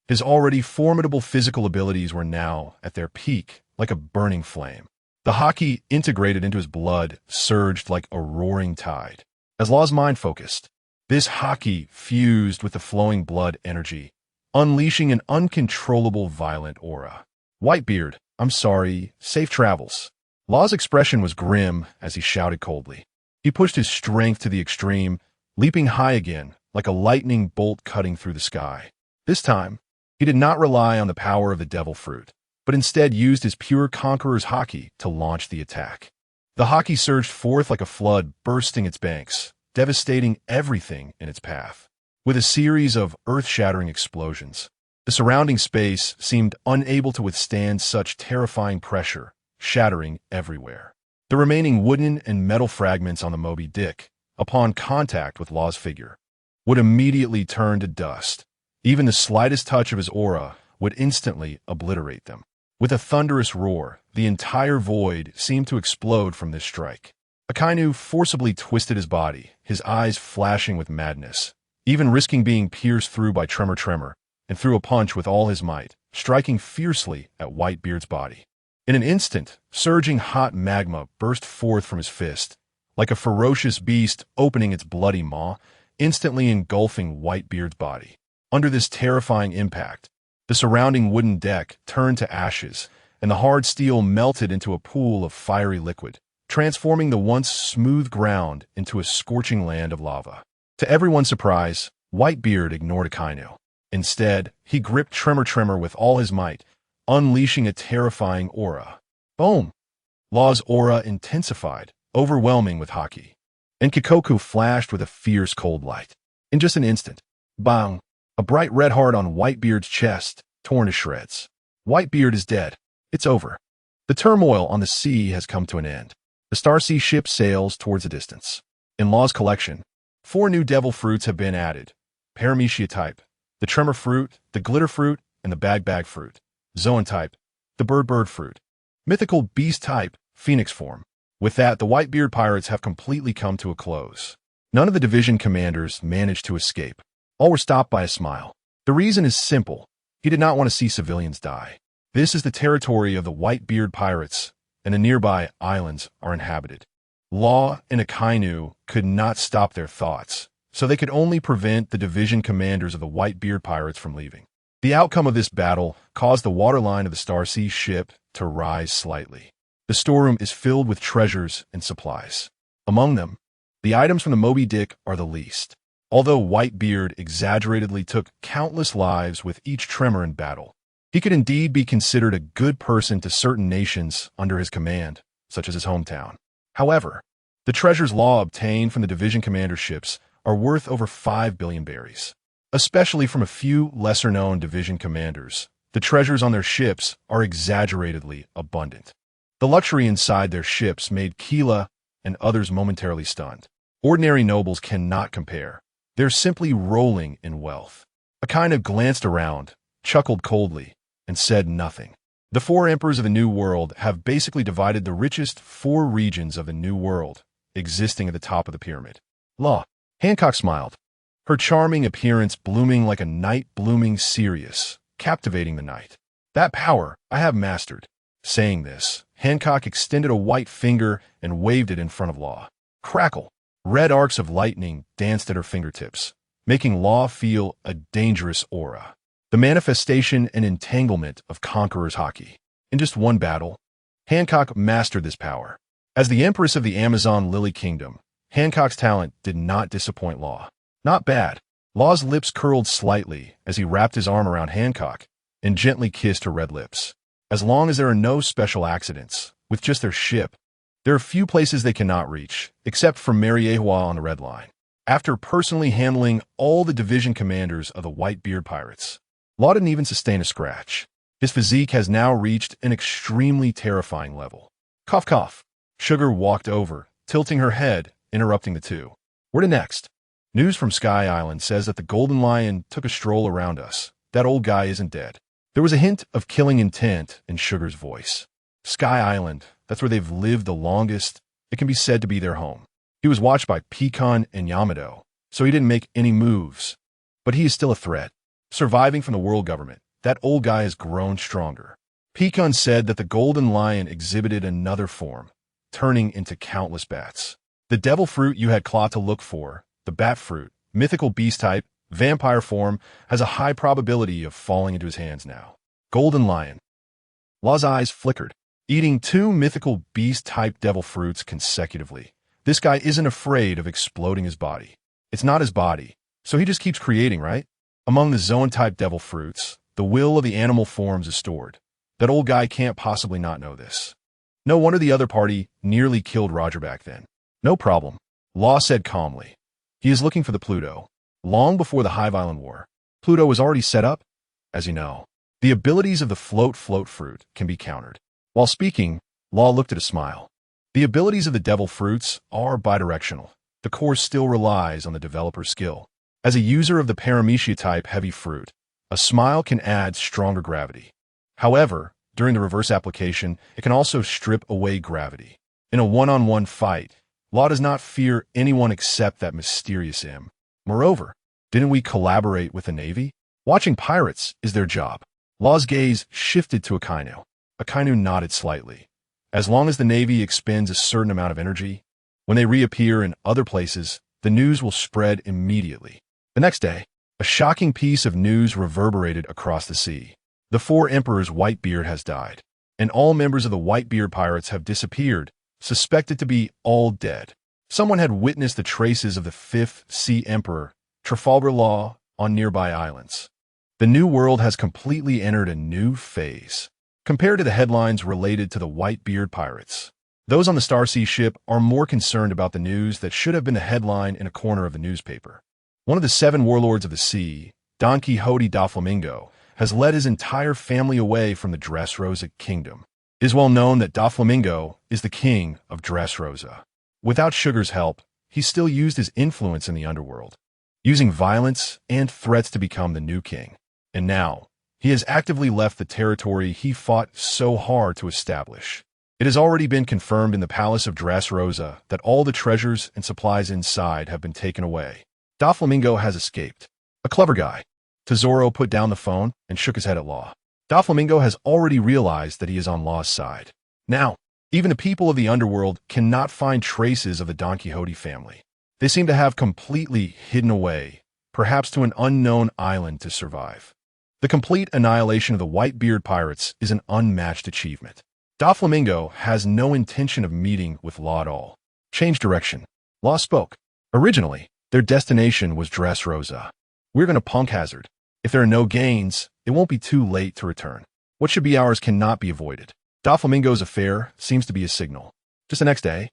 His already formidable physical abilities were now at their peak, like a burning flame. The hockey integrated into his blood surged like a roaring tide. As Law's mind focused, this hockey fused with the flowing blood energy, unleashing an uncontrollable violent aura. Whitebeard, I'm sorry, safe travels. Law's expression was grim as he shouted coldly. He pushed his strength to the extreme, leaping high again, like a lightning bolt cutting through the sky. This time, he did not rely on the power of the devil fruit, but instead used his pure conqueror's hockey to launch the attack. The hockey surged forth like a flood, bursting its banks, devastating everything in its path. With a series of earth-shattering explosions, the surrounding space seemed unable to withstand such terrifying pressure, shattering everywhere. The remaining wooden and metal fragments on the Moby Dick, upon contact with Law's figure, would immediately turn to dust. Even the slightest touch of his aura would instantly obliterate them. With a thunderous roar, the entire void seemed to explode from this strike. Akainu forcibly twisted his body, his eyes flashing with madness, even risking being pierced through by Tremor, and threw a punch with all his might, striking fiercely at Whitebeard's body. In an instant, surging hot magma burst forth from his fist, like a ferocious beast opening its bloody maw, instantly engulfing Whitebeard's body. Under this terrifying impact, the surrounding wooden deck turned to ashes, and the hard steel melted into a pool of fiery liquid, transforming the once smooth ground into a scorching land of lava. To everyone's surprise, Whitebeard ignored Akainu. Instead, he gripped Tremor with all his might, unleashing a terrifying aura. Boom! Law's aura intensified, overwhelming with hockey, and Kikoku flashed with a fierce cold light. In just an instant, bang! A bright red heart on Whitebeard's chest, torn to shreds. Whitebeard is dead. It's over. The turmoil on the sea has come to an end. The Starsea ship sails towards the distance. In Law's collection, 4 new devil fruits have been added. Paramecia type, the Tremor fruit, the Glitter fruit, and the Bag fruit. Zoan type, the Bird fruit. Mythical beast type, Phoenix form. With that, the Whitebeard pirates have completely come to a close. None of the division commanders managed to escape. All were stopped by a smile. The reason is simple. He did not want to see civilians die. This is the territory of the Whitebeard pirates, and the nearby islands are inhabited. Law and Akainu could not stop their thoughts, so they could only prevent the division commanders of the Whitebeard pirates from leaving. The outcome of this battle caused the waterline of the Starsea ship to rise slightly. The storeroom is filled with treasures and supplies. Among them, the items from the Moby Dick are the least. Although Whitebeard exaggeratedly took countless lives with each tremor in battle, he could indeed be considered a good person to certain nations under his command, such as his hometown. However, the treasures Law obtained from the division commander ships are worth over 5 billion berries. Especially from a few lesser-known division commanders, the treasures on their ships are exaggeratedly abundant. The luxury inside their ships made Keela and others momentarily stunned. Ordinary nobles cannot compare. They're simply rolling in wealth. Akainu glanced around, chuckled coldly, and said nothing. The 4 emperors of the New World have basically divided the richest 4 regions of the New World, existing at the top of the pyramid. Law. Hancock smiled, her charming appearance blooming like a night blooming Sirius, captivating the night. That power I have mastered. Saying this, Hancock extended a white finger and waved it in front of Law. Crackle. Red arcs of lightning danced at her fingertips, making Law feel a dangerous aura. The manifestation and entanglement of Conqueror's Haki. In just one battle, Hancock mastered this power. As the Empress of the Amazon Lily Kingdom, Hancock's talent did not disappoint Law. Not bad. Law's lips curled slightly as he wrapped his arm around Hancock and gently kissed her red lips. As long as there are no special accidents, with just their ship, there are few places they cannot reach, except for Mariehua on the Red Line. After personally handling all the division commanders of the Whitebeard pirates, Law didn't even sustain a scratch. His physique has now reached an extremely terrifying level. Cough, cough. Sugar walked over, tilting her head, interrupting the two. Where to next? News from Sky Island says that the Golden Lion took a stroll around us. That old guy isn't dead. There was a hint of killing intent in Sugar's voice. Sky Island, that's where they've lived the longest. It can be said to be their home. He was watched by Pecan and Yamato, so he didn't make any moves. But he is still a threat. Surviving from the world government, that old guy has grown stronger. Pecan said that the Golden Lion exhibited another form, turning into countless bats. The devil fruit you had Claw to look for, the bat fruit, mythical beast type, vampire form, has a high probability of falling into his hands now. Golden Lion. Law's eyes flickered. Eating 2 mythical beast-type devil fruits consecutively. This guy isn't afraid of exploding his body. It's not his body, so he just keeps creating, right? Among the zone-type devil fruits, the will of the animal forms is stored. That old guy can't possibly not know this. No wonder the other party nearly killed Roger back then. No problem, Law said calmly. He is looking for the Pluto. Long before the Hive Island War, Pluto was already set up. As you know, the abilities of the float fruit can be countered. While speaking, Law looked at a smile. The abilities of the devil fruits are bidirectional. The core still relies on the developer's skill. As a user of the Paramecia-type heavy fruit, a smile can add stronger gravity. However, during the reverse application, it can also strip away gravity. In a one-on-one fight, Law does not fear anyone except that mysterious M. Moreover, didn't we collaborate with the Navy? Watching pirates is their job. Law's gaze shifted to Akainu. Akainu nodded slightly. As long as the Navy expends a certain amount of energy, when they reappear in other places, the news will spread immediately. The next day, a shocking piece of news reverberated across the sea. The 4 emperors Whitebeard has died, and all members of the Whitebeard pirates have disappeared, suspected to be all dead. Someone had witnessed the traces of the 5th Sea Emperor, Trafalgar Law, on nearby islands. The New World has completely entered a new phase. Compared to the headlines related to the Whitebeard pirates, those on the Starsea ship are more concerned about the news that should have been the headline in a corner of the newspaper. One of the 7 warlords of the sea, Don Quixote da Flamingo, has led his entire family away from the Dressrosa kingdom. It is well known that Da Flamingo is the king of Dressrosa. Without Sugar's help, he still used his influence in the underworld, using violence and threats to become the new king. And now, he has actively left the territory he fought so hard to establish. It has already been confirmed in the palace of Dressrosa that all the treasures and supplies inside have been taken away. Da Flamingo has escaped. A clever guy. Tesoro put down the phone and shook his head at Law. Da Flamingo has already realized that he is on Law's side. Now, Even the people of the underworld cannot find traces of the Don Quixote family. They seem to have completely hidden away, perhaps to an unknown island to survive. The complete annihilation of the Whitebeard pirates is an unmatched achievement. Doflamingo has no intention of meeting with Law at all. Change direction. Law spoke. Originally, their destination was Dressrosa. We're going to punk hazard. If there are no gains, it won't be too late to return. What should be ours cannot be avoided. Doflamingo's affair seems to be a signal. Just the next day,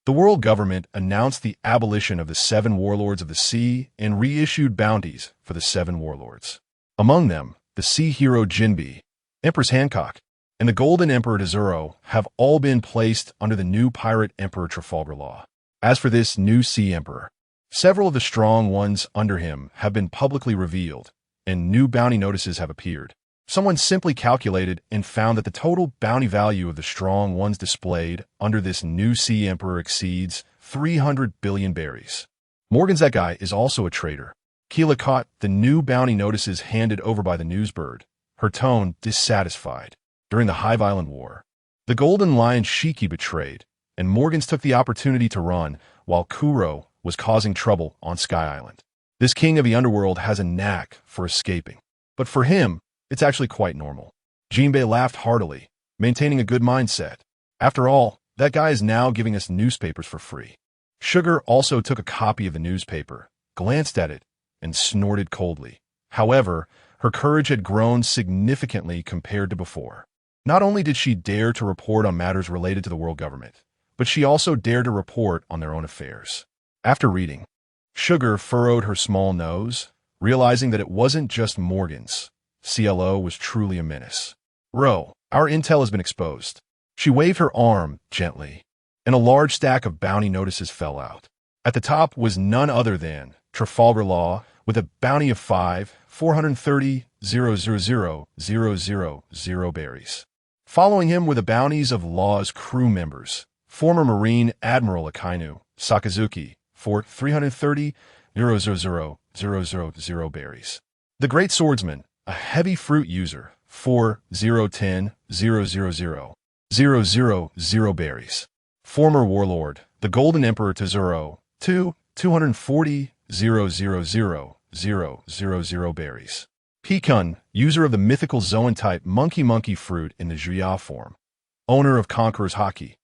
the world government announced the abolition of the 7 warlords of the sea and reissued bounties for the 7 warlords. Among them, the sea hero Jinbe, Empress Hancock, and the Golden Emperor Tesoro have all been placed under the new pirate emperor Trafalgar Law. As for this new sea emperor, several of the strong ones under him have been publicly revealed, and new bounty notices have appeared. Someone simply calculated and found that the total bounty value of the strong ones displayed under this new sea emperor exceeds 300 billion berries. Morgan's that guy is also a traitor. Keela caught the new bounty notices handed over by the newsbird, her tone dissatisfied. During the Hive Island War, the Golden Lion Shiki betrayed, and Morgans took the opportunity to run while Kuro was causing trouble on Sky Island. This king of the underworld has a knack for escaping, but for him, it's actually quite normal. Jinbe laughed heartily, maintaining a good mindset. After all, that guy is now giving us newspapers for free. Sugar also took a copy of the newspaper, glanced at it, and snorted coldly. However, her courage had grown significantly compared to before. Not only did she dare to report on matters related to the world government, but she also dared to report on their own affairs. After reading, Sugar furrowed her small nose, realizing that it wasn't just Morgan's. CLO was truly a menace. Ro, our intel has been exposed. She waved her arm gently, and a large stack of bounty notices fell out. At the top was none other than Trafalgar Law with a bounty of 430,000,000 berries. Following him were the bounties of Law's crew members, former Marine Admiral Akainu Sakazuki for 330,000,000 berries. The Great Swordsman, a heavy fruit user, for 010,000,000 berries. Former Warlord, the Golden Emperor Tesoro, 240,000,000 berries. Pekun, user of the mythical Zoan-type monkey fruit in the Juya form. Owner of Conqueror's Haki,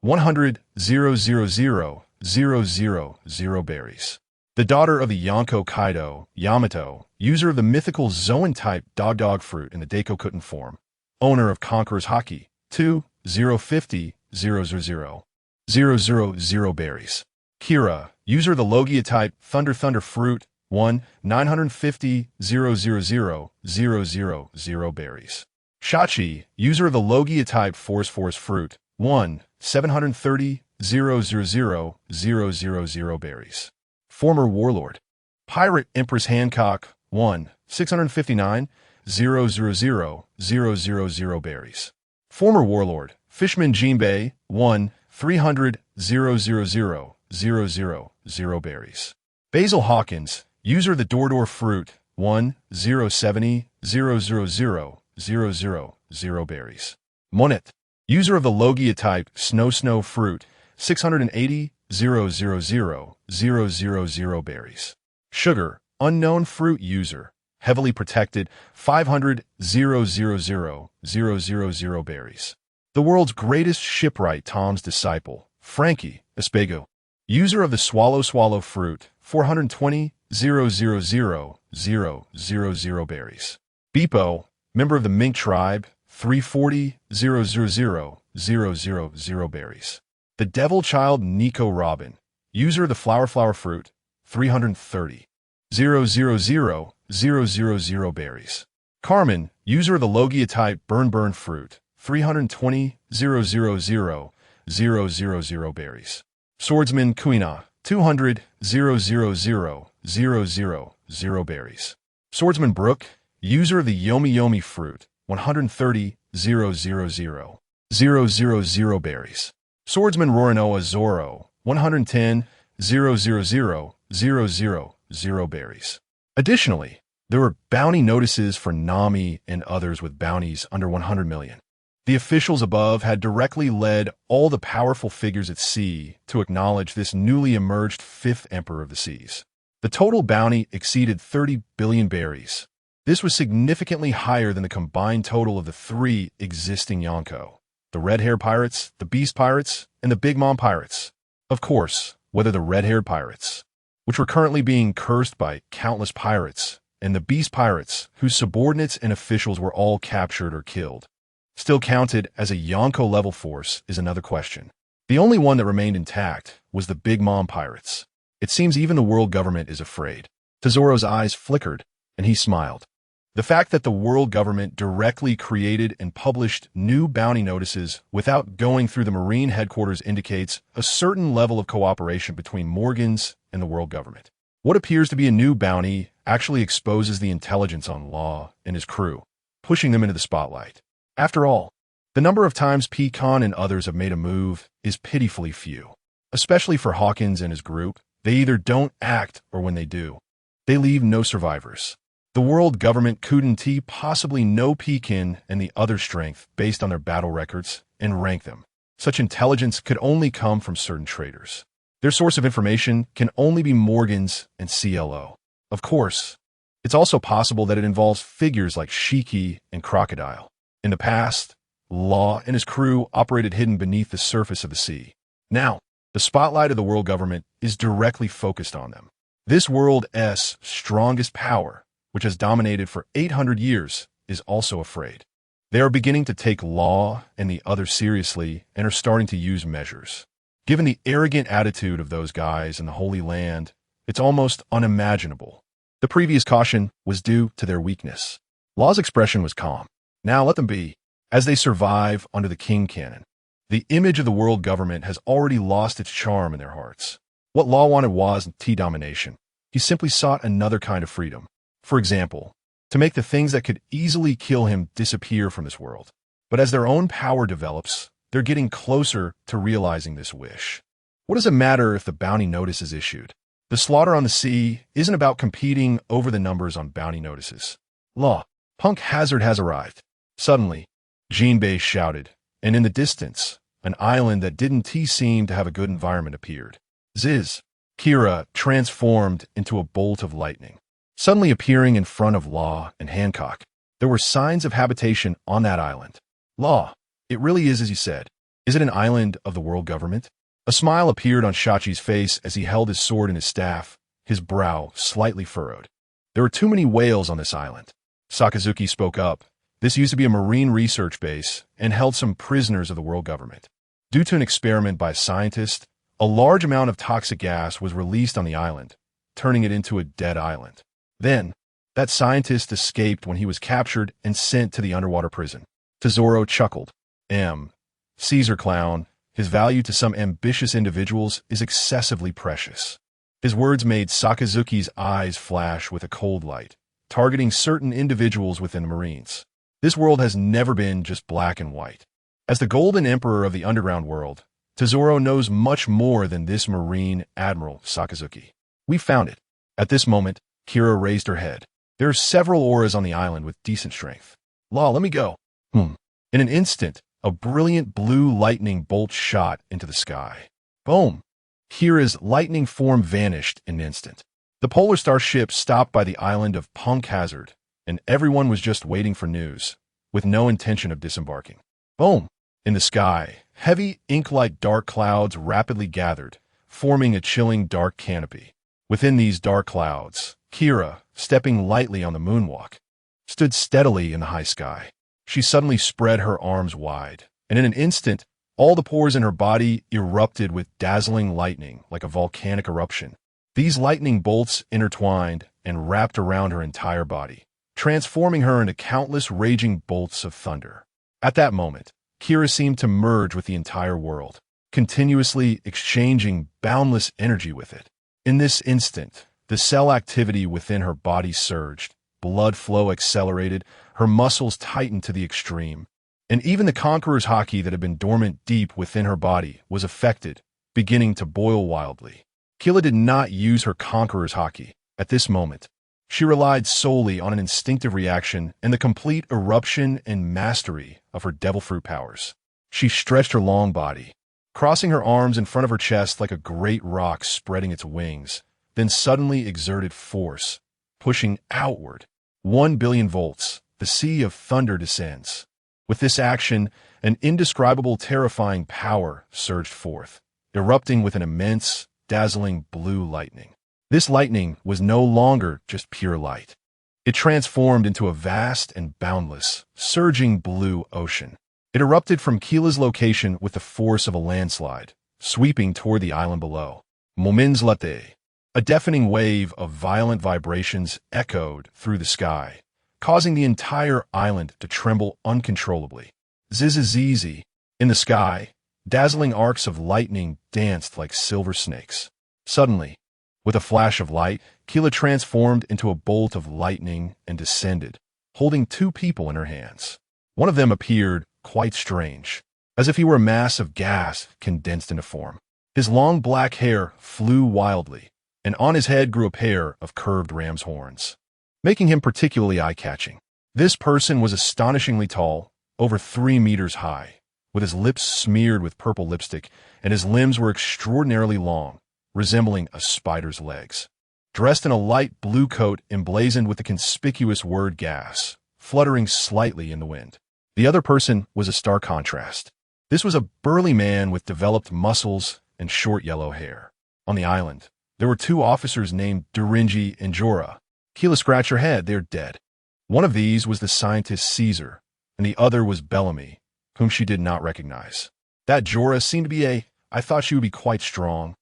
100,000,000 berries. The daughter of the Yonko Kaido, Yamato, user of the mythical Zoan-type dog fruit in the Daikokuten form. Owner of Conqueror's Haki, 2,050,000,000 berries. Kira, user of the Logia-type Thunder fruit, 1,950,000,000 berries. Shachi, user of the Logia-type Force fruit, 1,730,000,000 berries. Former Warlord, Pirate Empress Hancock, 1,659,000,000 berries. Former Warlord, Fishman Jinbe, 1,300,000,000 berries. Basil Hawkins, user of the Dordor fruit, 1,070,000,000 berries. Monet, user of the Logia-type Snow fruit, 680,000,000 berries. Sugar, unknown fruit user, heavily protected, 500,000,000 berries. The world's greatest shipwright Tom's disciple, Frankie Espego, user of the Swallow fruit, 420,000,000 berries. Beepo, member of the Mink tribe, 340,000,000 berries. The Devil Child Nico Robin, user of the Flower fruit, 330,000,000 berries. Carmen, user of the Logia-type Burn fruit, 320,000,000 berries. Swordsman Kuina, 200,000,000 berries. Swordsman Brook, user of the Yomi fruit, 130,000,000 berries. Swordsman Roranoa Zoro, 110,000,000 berries. Additionally, there were bounty notices for Nami and others with bounties under 100 million. The officials above had directly led all the powerful figures at sea to acknowledge this newly emerged fifth emperor of the seas. The total bounty exceeded 30 billion berries. This was significantly higher than the combined total of the three existing Yonko: the red-haired pirates, the beast pirates, and the Big Mom pirates. Of course, whether the red-haired pirates, which were currently being cursed by countless pirates, and the beast pirates, whose subordinates and officials were all captured or killed, still counted as a Yonko-level force is another question. The only one that remained intact was the Big Mom pirates. It seems even the world government is afraid. Tesoro's eyes flickered, and he smiled. The fact that the world government directly created and published new bounty notices without going through the Marine headquarters indicates a certain level of cooperation between Morgans and the world government. What appears to be a new bounty actually exposes the intelligence on Law and his crew, pushing them into the spotlight. After all, the number of times Pecan and others have made a move is pitifully few. Especially for Hawkins and his group, they either don't act or when they do, they leave no survivors. The world government couldn't possibly know Pekin and the other strength based on their battle records and rank them. Such intelligence could only come from certain traders. Their source of information can only be Morgans and CLO. Of course, it's also possible that it involves figures like Shiki and Crocodile. In the past, Law and his crew operated hidden beneath the surface of the sea. Now, the spotlight of the world government is directly focused on them. This world's strongest power, which has dominated for 800 years, is also afraid. They are beginning to take Law and the others seriously and are starting to use measures. Given the arrogant attitude of those guys in the Holy Land, it's almost unimaginable. The previous caution was due to their weakness. Law's expression was calm. Now let them be. As they survive under the King Cannon, the image of the world government has already lost its charm in their hearts. What Law wanted was domination. He simply sought another kind of freedom. For example, to make the things that could easily kill him disappear from this world. But as their own power develops, they're getting closer to realizing this wish. What does it matter if the bounty notice is issued? The slaughter on the sea isn't about competing over the numbers on bounty notices. Law, Punk Hazard has arrived. Suddenly, Jinbei shouted, and in the distance, an island that didn't seem to have a good environment appeared. Ziz! Kira transformed into a bolt of lightning, suddenly appearing in front of Law and Hancock. There were signs of habitation on that island. Law, it really is as you said. Is it an island of the world government? A smile appeared on Shachi's face as he held his sword and his staff, his brow slightly furrowed. There were too many whales on this island. Sakazuki spoke up. This used to be a marine research base and held some prisoners of the world government. Due to an experiment by a scientist, a large amount of toxic gas was released on the island, turning it into a dead island. Then, that scientist escaped when he was captured and sent to the underwater prison. Tesoro chuckled. Caesar clown, his value to some ambitious individuals is excessively precious. His words made Sakazuki's eyes flash with a cold light, targeting certain individuals within the Marines. This world has never been just black and white. As the Golden Emperor of the underground world, Tesoro knows much more than this Marine Admiral Sakazuki. We found it. At this moment, Kira raised her head. There are several auras on the island with decent strength. Law, let me go. In an instant, a brilliant blue lightning bolt shot into the sky. Boom! Kira's lightning form vanished in an instant. The Polar Star ship stopped by the island of Punk Hazard, and everyone was just waiting for news, with no intention of disembarking. Boom! In the sky, heavy, ink-like dark clouds rapidly gathered, forming a chilling dark canopy. Within these dark clouds, Kira, stepping lightly on the moonwalk, stood steadily in the high sky. She suddenly spread her arms wide, and in an instant, all the pores in her body erupted with dazzling lightning like a volcanic eruption. These lightning bolts intertwined and wrapped around her entire body, transforming her into countless raging bolts of thunder. At that moment, Kira seemed to merge with the entire world, continuously exchanging boundless energy with it. In this instant, the cell activity within her body surged, blood flow accelerated, her muscles tightened to the extreme, and even the Conqueror's haki that had been dormant deep within her body was affected, beginning to boil wildly. Kira did not use her Conqueror's haki. At this moment, She relied solely on an instinctive reaction and the complete eruption and mastery of her devil fruit powers. She stretched her long body, crossing her arms in front of her chest like a great rock spreading its wings, then suddenly exerted force, pushing outward. 1,000,000,000 volts, the sea of thunder descends. With this action, an indescribable, terrifying power surged forth, erupting with an immense, dazzling blue lightning. This lightning was no longer just pure light. It transformed into a vast and boundless, surging blue ocean. It erupted from Keela's location with the force of a landslide, sweeping toward the island below. Moments later, a deafening wave of violent vibrations echoed through the sky, causing the entire island to tremble uncontrollably. Zizzizizi. In the sky, dazzling arcs of lightning danced like silver snakes. Suddenly, with a flash of light, Keela transformed into a bolt of lightning and descended, holding 2 people in her hands. One of them appeared quite strange, as if he were a mass of gas condensed into form. His long black hair flew wildly, and on his head grew a pair of curved ram's horns, making him particularly eye-catching. This person was astonishingly tall, over 3 meters high, with his lips smeared with purple lipstick, and his limbs were extraordinarily long, resembling a spider's legs. Dressed in a light blue coat emblazoned with the conspicuous word gas, fluttering slightly in the wind. The other person was a stark contrast. This was a burly man with developed muscles and short yellow hair. On the island, there were 2 officers named Durinji and Jorah. Keela scratched her head. They're dead. One of these was the scientist Caesar, and the other was Bellamy, whom she did not recognize. That Jorah seemed to be I thought she would be quite strong.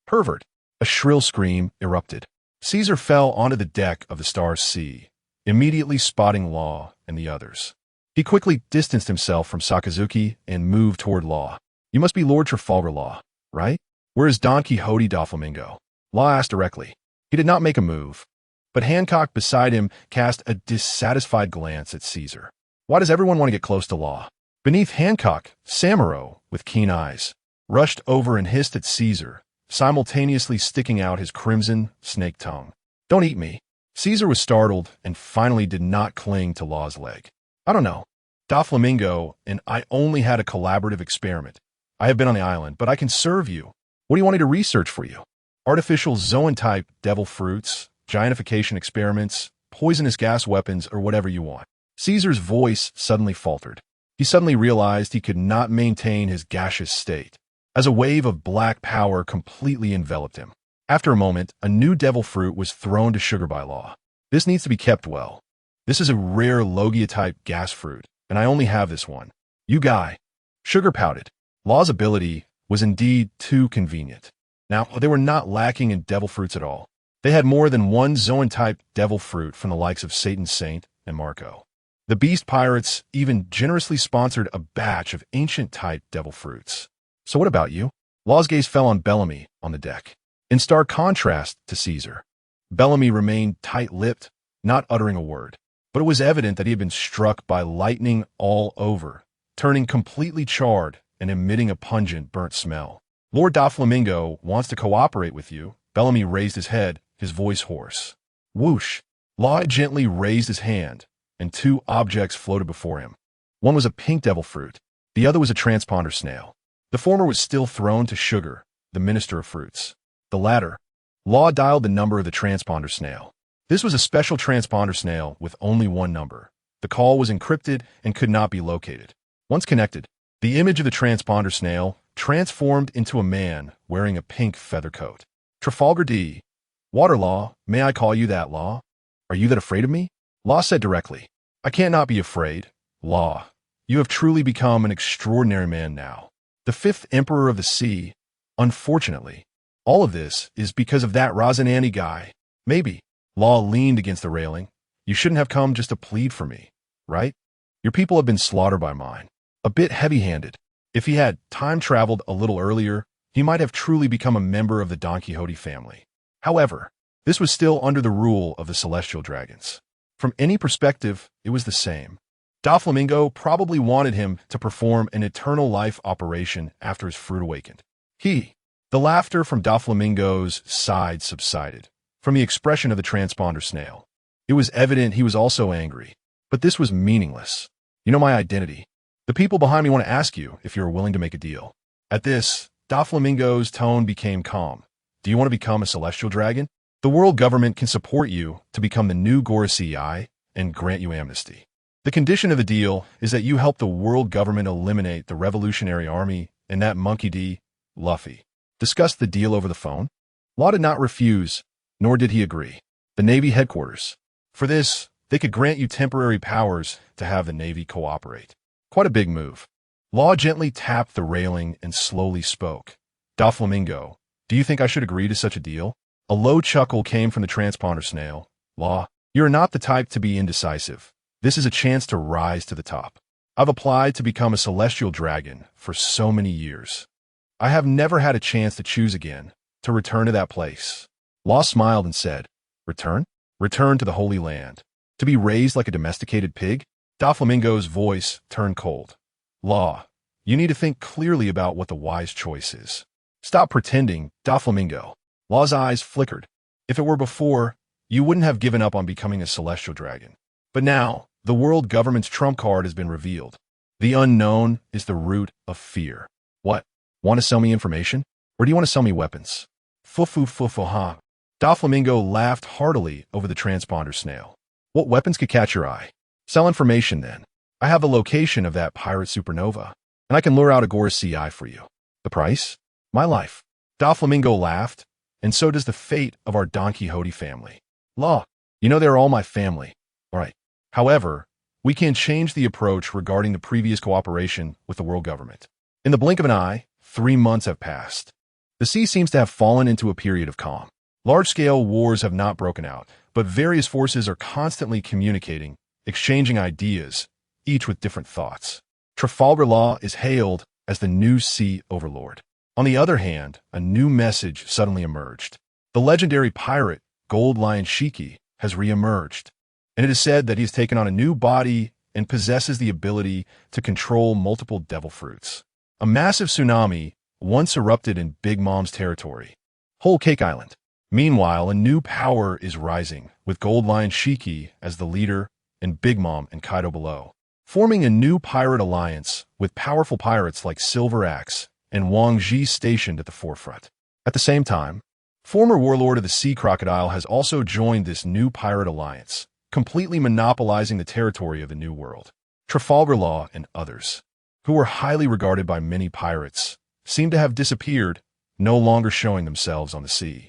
Pervert. A shrill scream erupted. Caesar fell onto the deck of the Star Sea, immediately spotting Law and the others. He quickly distanced himself from Sakazuki and moved toward Law. You must be Lord Trafalgar Law, right? Where is Don Quixote Doflamingo? Law asked directly. He did not make a move, but Hancock beside him cast a dissatisfied glance at Caesar. Why does everyone want to get close to Law? Beneath Hancock, Samuro, with keen eyes, rushed over and hissed at Caesar, simultaneously sticking out his crimson snake tongue. Don't eat me. Caesar was startled and finally did not cling to Law's leg. I don't know. Doflamingo and I only had a collaborative experiment. I have been on the island, but I can serve you. What do you want me to research for you? Artificial zoan-type devil fruits, giantification experiments, poisonous gas weapons, or whatever you want. Caesar's voice suddenly faltered. He suddenly realized he could not maintain his gaseous state, as a wave of black power completely enveloped him. After a moment, a new devil fruit was thrown to sugar by Law. This needs to be kept well. This is a rare Logia-type gas fruit, and I only have this one. You guy. Sugar pouted. Law's ability was indeed too convenient. Now, they were not lacking in devil fruits at all. They had more than one zoan-type devil fruit from the likes of Satan's Saint and Marco. The Beast Pirates even generously sponsored a batch of ancient-type devil fruits. So what about you? Law's gaze fell on Bellamy on the deck. In stark contrast to Caesar, Bellamy remained tight-lipped, not uttering a word. But it was evident that he had been struck by lightning all over, turning completely charred and emitting a pungent, burnt smell. Lord Doflamingo wants to cooperate with you. Bellamy raised his head, his voice hoarse. Whoosh! Law gently raised his hand, and 2 objects floated before him. One was a pink devil fruit. The other was a transponder snail. The former was still thrown to Sugar, the minister of fruits. The latter, Law dialed the number of the transponder snail. This was a special transponder snail with only one number. The call was encrypted and could not be located. Once connected, the image of the transponder snail transformed into a man wearing a pink feather coat. Trafalgar D. Water Law, may I call you that, Law? Are you that afraid of me? Law said directly. I can't not be afraid. Law, you have truly become an extraordinary man now. The 5th Emperor of the Sea. Unfortunately, all of this is because of that Razanani guy. Maybe. Law leaned against the railing. You shouldn't have come just to plead for me, right? Your people have been slaughtered by mine. A bit heavy-handed. If he had time-traveled a little earlier, he might have truly become a member of the Don Quixote family. However, this was still under the rule of the celestial dragons. From any perspective, it was the same. Doflamingo probably wanted him to perform an eternal life operation after his fruit awakened. The laughter from Doflamingo's side subsided, from the expression of the transponder snail. It was evident he was also angry. But this was meaningless. You know my identity. The people behind me want to ask you if you're willing to make a deal. At this, Doflamingo's tone became calm. Do you want to become a celestial dragon? The world government can support you to become the new Gorosei and grant you amnesty. The condition of the deal is that you help the world government eliminate the Revolutionary Army and that monkey D, Luffy. Discussed the deal over the phone? Law did not refuse, nor did he agree. The Navy headquarters. For this, they could grant you temporary powers to have the Navy cooperate. Quite a big move. Law gently tapped the railing and slowly spoke. Doflamingo, do you think I should agree to such a deal? A low chuckle came from the transponder snail. Law, you're not the type to be indecisive. This is a chance to rise to the top. I've applied to become a celestial dragon for so many years. I have never had a chance to choose again, to return to that place. Law smiled and said, Return? Return to the Holy Land. To be raised like a domesticated pig? Doflamingo's voice turned cold. Law, you need to think clearly about what the wise choice is. Stop pretending, Doflamingo. Law's eyes flickered. If it were before, you wouldn't have given up on becoming a celestial dragon. But now, the world government's trump card has been revealed. The unknown is the root of fear. What? Want to sell me information? Or do you want to sell me weapons? Fufu-fufu-ha. Doflamingo laughed heartily over the transponder snail. What weapons could catch your eye? Sell information, then. I have the location of that pirate supernova, and I can lure out a Gorosei for you. The price? My life. Doflamingo laughed, and so does the fate of our Don Quixote family. Law, you know they're all my family. All right. However, we can change the approach regarding the previous cooperation with the world government. In the blink of an eye, 3 months have passed. The sea seems to have fallen into a period of calm. Large-scale wars have not broken out, but various forces are constantly communicating, exchanging ideas, each with different thoughts. Trafalgar Law is hailed as the new sea overlord. On the other hand, a new message suddenly emerged. The legendary pirate, Gold Lion Shiki, has re-emerged, and it is said that he has taken on a new body and possesses the ability to control multiple devil fruits. A massive tsunami once erupted in Big Mom's territory, Whole Cake Island. Meanwhile, a new power is rising, with Gold Lion Shiki as the leader and Big Mom and Kaido below, forming a new pirate alliance with powerful pirates like Silver Axe and Wang Ji stationed at the forefront. At the same time, former warlord of the Sea Crocodile has also joined this new pirate alliance, completely monopolizing the territory of the New World. Trafalgar Law and others, who were highly regarded by many pirates, seem to have disappeared, no longer showing themselves on the sea.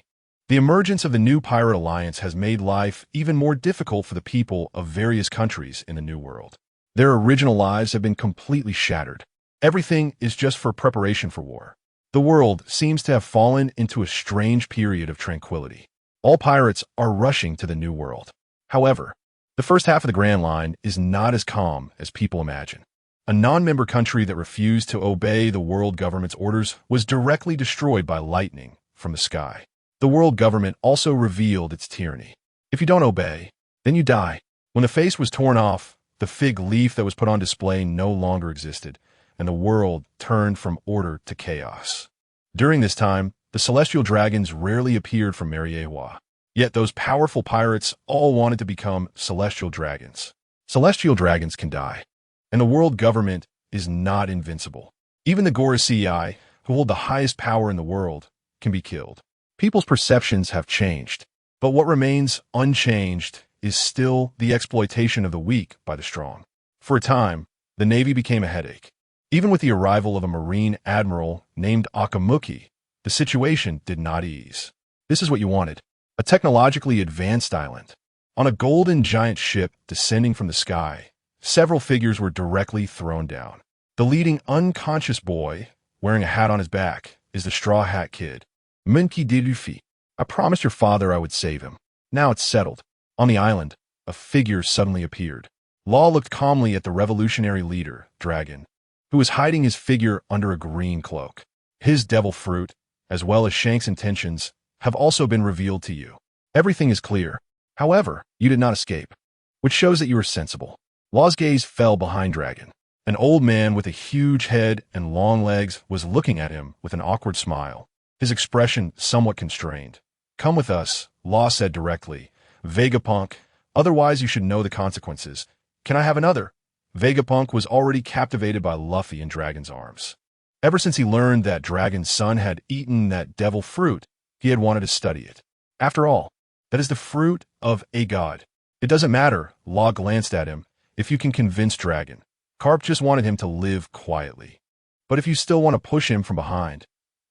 The emergence of the new pirate alliance has made life even more difficult for the people of various countries in the New World. Their original lives have been completely shattered. Everything is just for preparation for war. The world seems to have fallen into a strange period of tranquility. All pirates are rushing to the New World. However, the first half of the Grand Line is not as calm as people imagine. A non-member country that refused to obey the world government's orders was directly destroyed by lightning from the sky. The world government also revealed its tyranny. If you don't obey, then you die. When the face was torn off, the fig leaf that was put on display no longer existed, and the world turned from order to chaos. During this time, the celestial dragons rarely appeared from Mariewa. Yet those powerful pirates all wanted to become celestial dragons. Celestial dragons can die, and the world government is not invincible. Even the Gorosei, who hold the highest power in the world, can be killed. People's perceptions have changed, but what remains unchanged is still the exploitation of the weak by the strong. For a time, the Navy became a headache. Even with the arrival of a Marine admiral named Akamuki, the situation did not ease. This is what you wanted: a technologically advanced island. On a golden giant ship descending from the sky, several figures were directly thrown down. The leading unconscious boy, wearing a hat on his back, is the Straw Hat Kid. Monkey D. Luffy. I promised your father I would save him. Now it's settled. On the island, a figure suddenly appeared. Law looked calmly at the revolutionary leader, Dragon, who was hiding his figure under a green cloak. His devil fruit, as well as Shank's intentions, have also been revealed to you. Everything is clear. However, you did not escape, which shows that you are sensible. Law's gaze fell behind Dragon. An old man with a huge head and long legs was looking at him with an awkward smile, his expression somewhat constrained. Come with us, Law said directly. Vegapunk, otherwise you should know the consequences. Can I have another? Vegapunk was already captivated by Luffy and Dragon's arms. Ever since he learned that Dragon's son had eaten that devil fruit, he had wanted to study it. After all, that is the fruit of a god. It doesn't matter, Law glanced at him, if you can convince Dragon. Carp just wanted him to live quietly. But if you still want to push him from behind,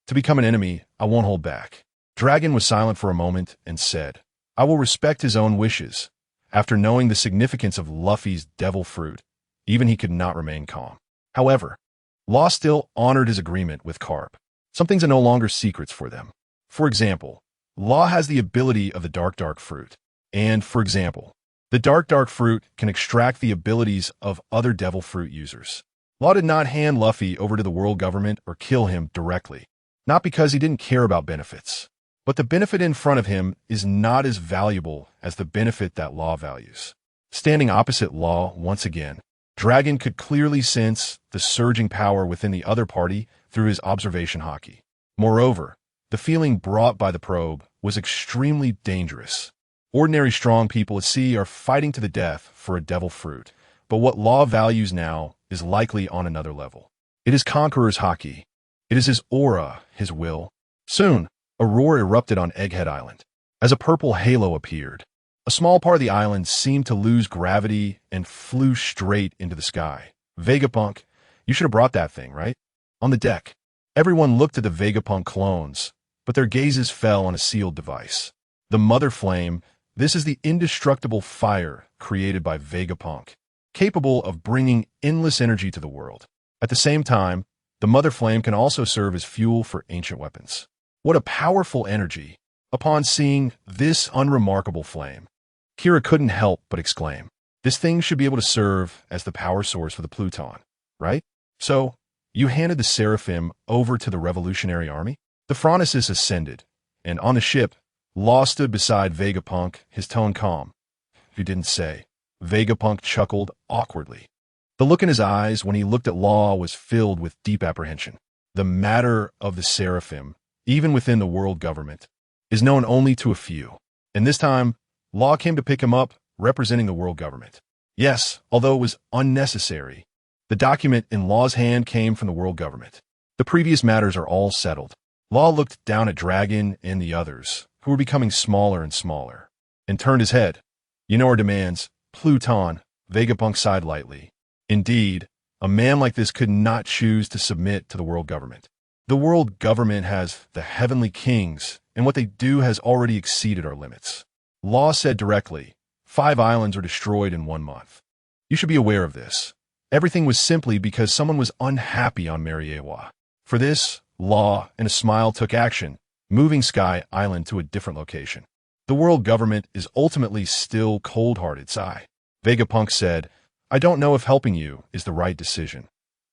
to become an enemy, I won't hold back. Dragon was silent for a moment and said, I will respect his own wishes. After knowing the significance of Luffy's devil fruit, even he could not remain calm. However, Law still honored his agreement with Carp. Some things are no longer secrets for them. For example, Law has the ability of the dark fruit. And, for example, the dark fruit can extract the abilities of other devil fruit users. Law did not hand Luffy over to the world government or kill him directly. Not because he didn't care about benefits. But the benefit in front of him is not as valuable as the benefit that Law values. Standing opposite Law once again, Dragon could clearly sense the surging power within the other party through his observation haki. Moreover, the feeling brought by the probe was extremely dangerous. Ordinary strong people at sea are fighting to the death for a devil fruit, but what Law values now is likely on another level. It is Conqueror's haki. It is his aura, his will. Soon, a roar erupted on Egghead Island. As a purple halo appeared, a small part of the island seemed to lose gravity and flew straight into the sky. Vegapunk, you should have brought that thing, right? On the deck, everyone looked at the Vegapunk clones, but their gazes fell on a sealed device. The Mother Flame, this is the indestructible fire created by Vegapunk, capable of bringing endless energy to the world. At the same time, the Mother Flame can also serve as fuel for ancient weapons. What a powerful energy! Upon seeing this unremarkable flame, Kira couldn't help but exclaim, this thing should be able to serve as the power source for the Pluton, right? So, you handed the Seraphim over to the Revolutionary Army? The Phronesis ascended, and on the ship, Law stood beside Vegapunk, his tone calm. You didn't say. Vegapunk chuckled awkwardly. The look in his eyes when he looked at Law was filled with deep apprehension. The matter of the Seraphim, even within the world government, is known only to a few. And this time, Law came to pick him up, representing the world government. Yes, although it was unnecessary, the document in Law's hand came from the world government. The previous matters are all settled. Law looked down at Dragon and the others, who were becoming smaller and smaller, and turned his head. You know our demands, Pluton, Vegapunk sighed lightly. Indeed, a man like this could not choose to submit to the world government. The world government has the heavenly kings, and what they do has already exceeded our limits. Law said directly, 5 islands were destroyed in 1 month. You should be aware of this. Everything was simply because someone was unhappy on Mariewa. For this, Law, and a smile, took action, moving Sky Island to a different location. The world government is ultimately still cold-hearted, sigh. Vegapunk said, I don't know if helping you is the right decision.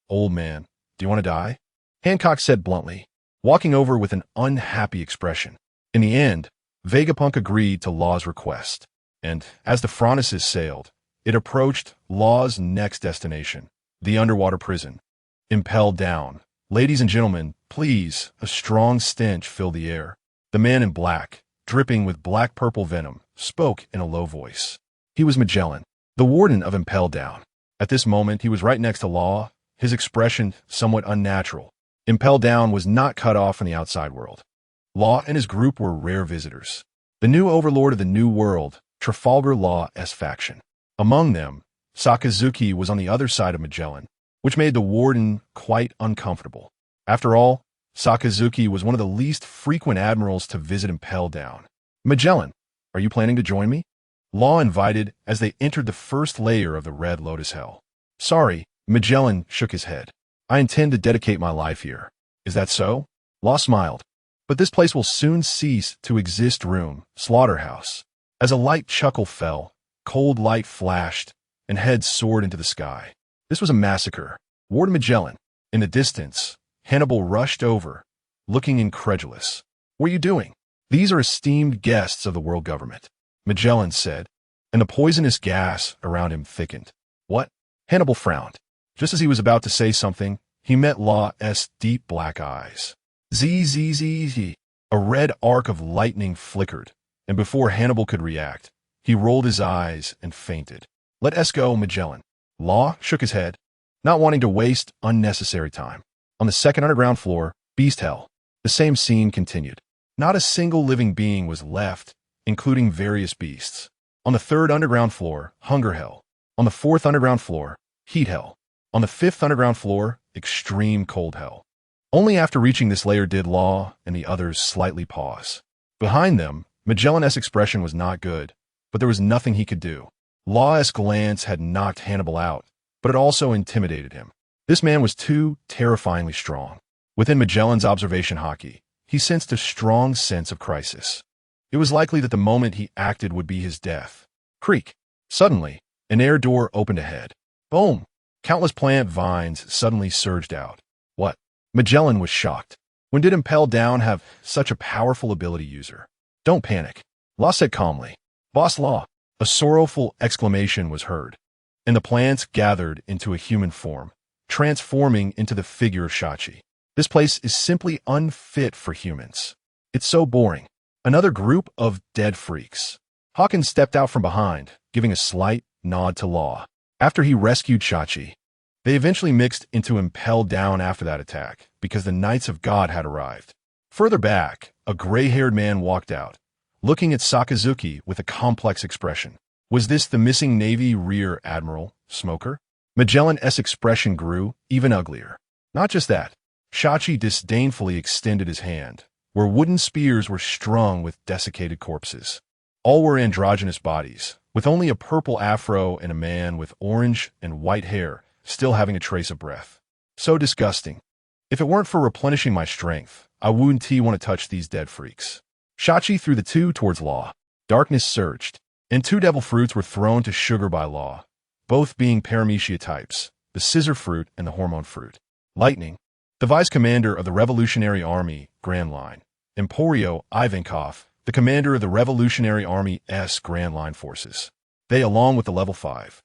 Old man, do you want to die? Hancock said bluntly, walking over with an unhappy expression. In the end, Vegapunk agreed to Law's request, and as the Phronesis sailed, it approached Law's next destination, the underwater prison. Impelled down. Ladies and gentlemen, please, a strong stench filled the air. The man in black, dripping with black-purple venom, spoke in a low voice. He was Magellan, the warden of Impelled Down. At this moment, he was right next to Law, his expression somewhat unnatural. Impelled Down was not cut off from the outside world. Law and his group were rare visitors. The new overlord of the New World, Trafalgar Law's faction. Among them, Sakazuki was on the other side of Magellan, which made the warden quite uncomfortable. After all, Sakazuki was one of the least frequent admirals to visit Impelled Down. Magellan, are you planning to join me? Law invited as they entered the first layer of the Red Lotus Hell. Sorry, Magellan shook his head. I intend to dedicate my life here. Is that so? Law smiled. But this place will soon cease to exist. Room, slaughterhouse. As a light chuckle fell, cold light flashed, and heads soared into the sky. This was a massacre. Warden Magellan. In the distance, Hannibal rushed over, looking incredulous. What are you doing? These are esteemed guests of the world government, Magellan said, and the poisonous gas around him thickened. What? Hannibal frowned. Just as he was about to say something, he met Law's deep black eyes. Z. A red arc of lightning flickered, and before Hannibal could react, he rolled his eyes and fainted. Let us go, Magellan. Law shook his head, not wanting to waste unnecessary time. On the second underground floor, Beast Hell, the same scene continued. Not a single living being was left, including various beasts. On the third underground floor, Hunger Hell. On the fourth underground floor, Heat Hell. On the fifth underground floor, Extreme Cold Hell. Only after reaching this layer did Law and the others slightly pause. Behind them, Magellan's expression was not good, but there was nothing he could do. Law's glance had knocked Hannibal out, but it also intimidated him. This man was too terrifyingly strong. Within Magellan's observation hockey, he sensed a strong sense of crisis. It was likely that the moment he acted would be his death. Creak. Suddenly, an air door opened ahead. Boom! Countless plant vines suddenly surged out. What? Magellan was shocked. When did Impel Down have such a powerful ability user? Don't panic, Law said calmly. Boss Law. A sorrowful exclamation was heard, and the plants gathered into a human form, transforming into the figure of Shachi. This place is simply unfit for humans. It's so boring. Another group of dead freaks. Hawkins stepped out from behind, giving a slight nod to Law. After he rescued Shachi, they eventually mixed into Impel Down after that attack, because the Knights of God had arrived. Further back, a gray-haired man walked out, looking at Sakazuki with a complex expression. Was this the missing Navy Rear Admiral, Smoker? Magellan's expression grew even uglier. Not just that, Shachi disdainfully extended his hand, where wooden spears were strung with desiccated corpses. All were androgynous bodies, with only a purple afro and a man with orange and white hair still having a trace of breath. So disgusting. If it weren't for replenishing my strength, I wouldn't want to touch these dead freaks. Shachi threw the two towards Law. Darkness surged, and two devil fruits were thrown to sugar by Law, both being paramecia types, the scissor fruit and the hormone fruit. Lightning, the vice commander of the Revolutionary Army Grand Line. Emporio Ivankov, the commander of the Revolutionary Army's Grand Line forces. They, along with the level 5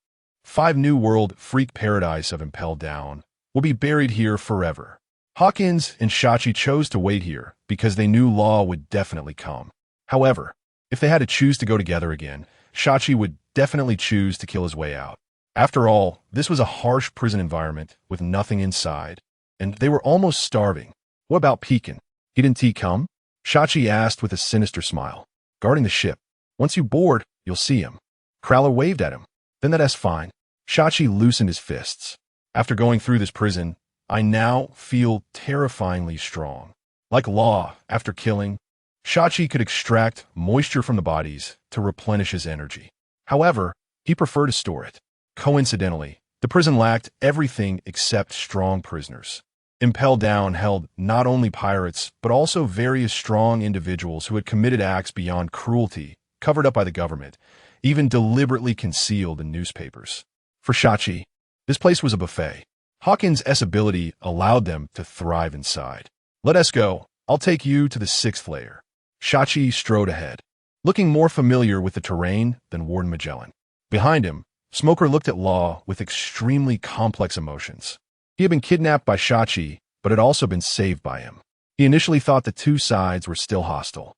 New World Freak Paradise of Impel Down, will be buried here forever. Hawkins and Shachi chose to wait here because they knew Law would definitely come. However, if they had to choose to go together again, Shachi would definitely choose to kill his way out. After all, this was a harsh prison environment with nothing inside, and they were almost starving. What about Pekin? Didn't he come? Shachi asked with a sinister smile. Guarding the ship. Once you board, you'll see him. Crowler waved at him. Then that's fine. Shachi loosened his fists. After going through this prison, I now feel terrifyingly strong. Like Law, after killing, Shachi could extract moisture from the bodies to replenish his energy. However, he preferred to store it. Coincidentally, the prison lacked everything except strong prisoners. Impel Down held not only pirates, but also various strong individuals who had committed acts beyond cruelty, covered up by the government, even deliberately concealed in newspapers. For Shachi, this place was a buffet. Hawkins' ability allowed them to thrive inside. Let us go. I'll take you to the 6th layer. Shachi strode ahead, looking more familiar with the terrain than Warden Magellan. Behind him, Smoker looked at Law with extremely complex emotions. He had been kidnapped by Shachi, but had also been saved by him. He initially thought the two sides were still hostile.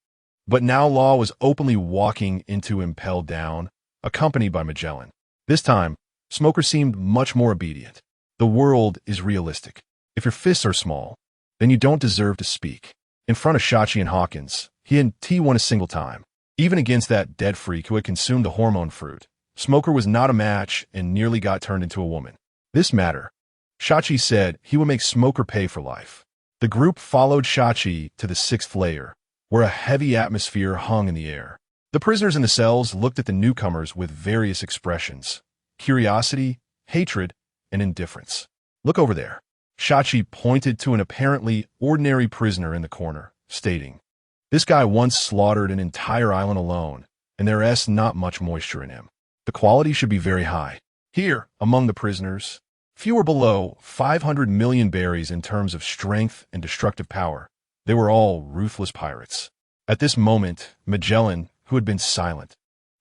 But now Law was openly walking into Impel Down, accompanied by Magellan. This time, Smoker seemed much more obedient. The world is realistic. If your fists are small, then you don't deserve to speak. In front of Shachi and Hawkins, he hadn't won a single time. Even against that dead freak who had consumed the hormone fruit, Smoker was not a match and nearly got turned into a woman. This matter. Shachi said he would make Smoker pay for life. The group followed Shachi to the 6th layer, where a heavy atmosphere hung in the air. The prisoners in the cells looked at the newcomers with various expressions: curiosity, hatred, and indifference. Look over there. Shachi pointed to an apparently ordinary prisoner in the corner, stating, "This guy once slaughtered an entire island alone, and there's not much moisture in him. The quality should be very high. Here, among the prisoners, few were below 500 million berries in terms of strength and destructive power. They were all ruthless pirates." At this moment, Magellan, who had been silent,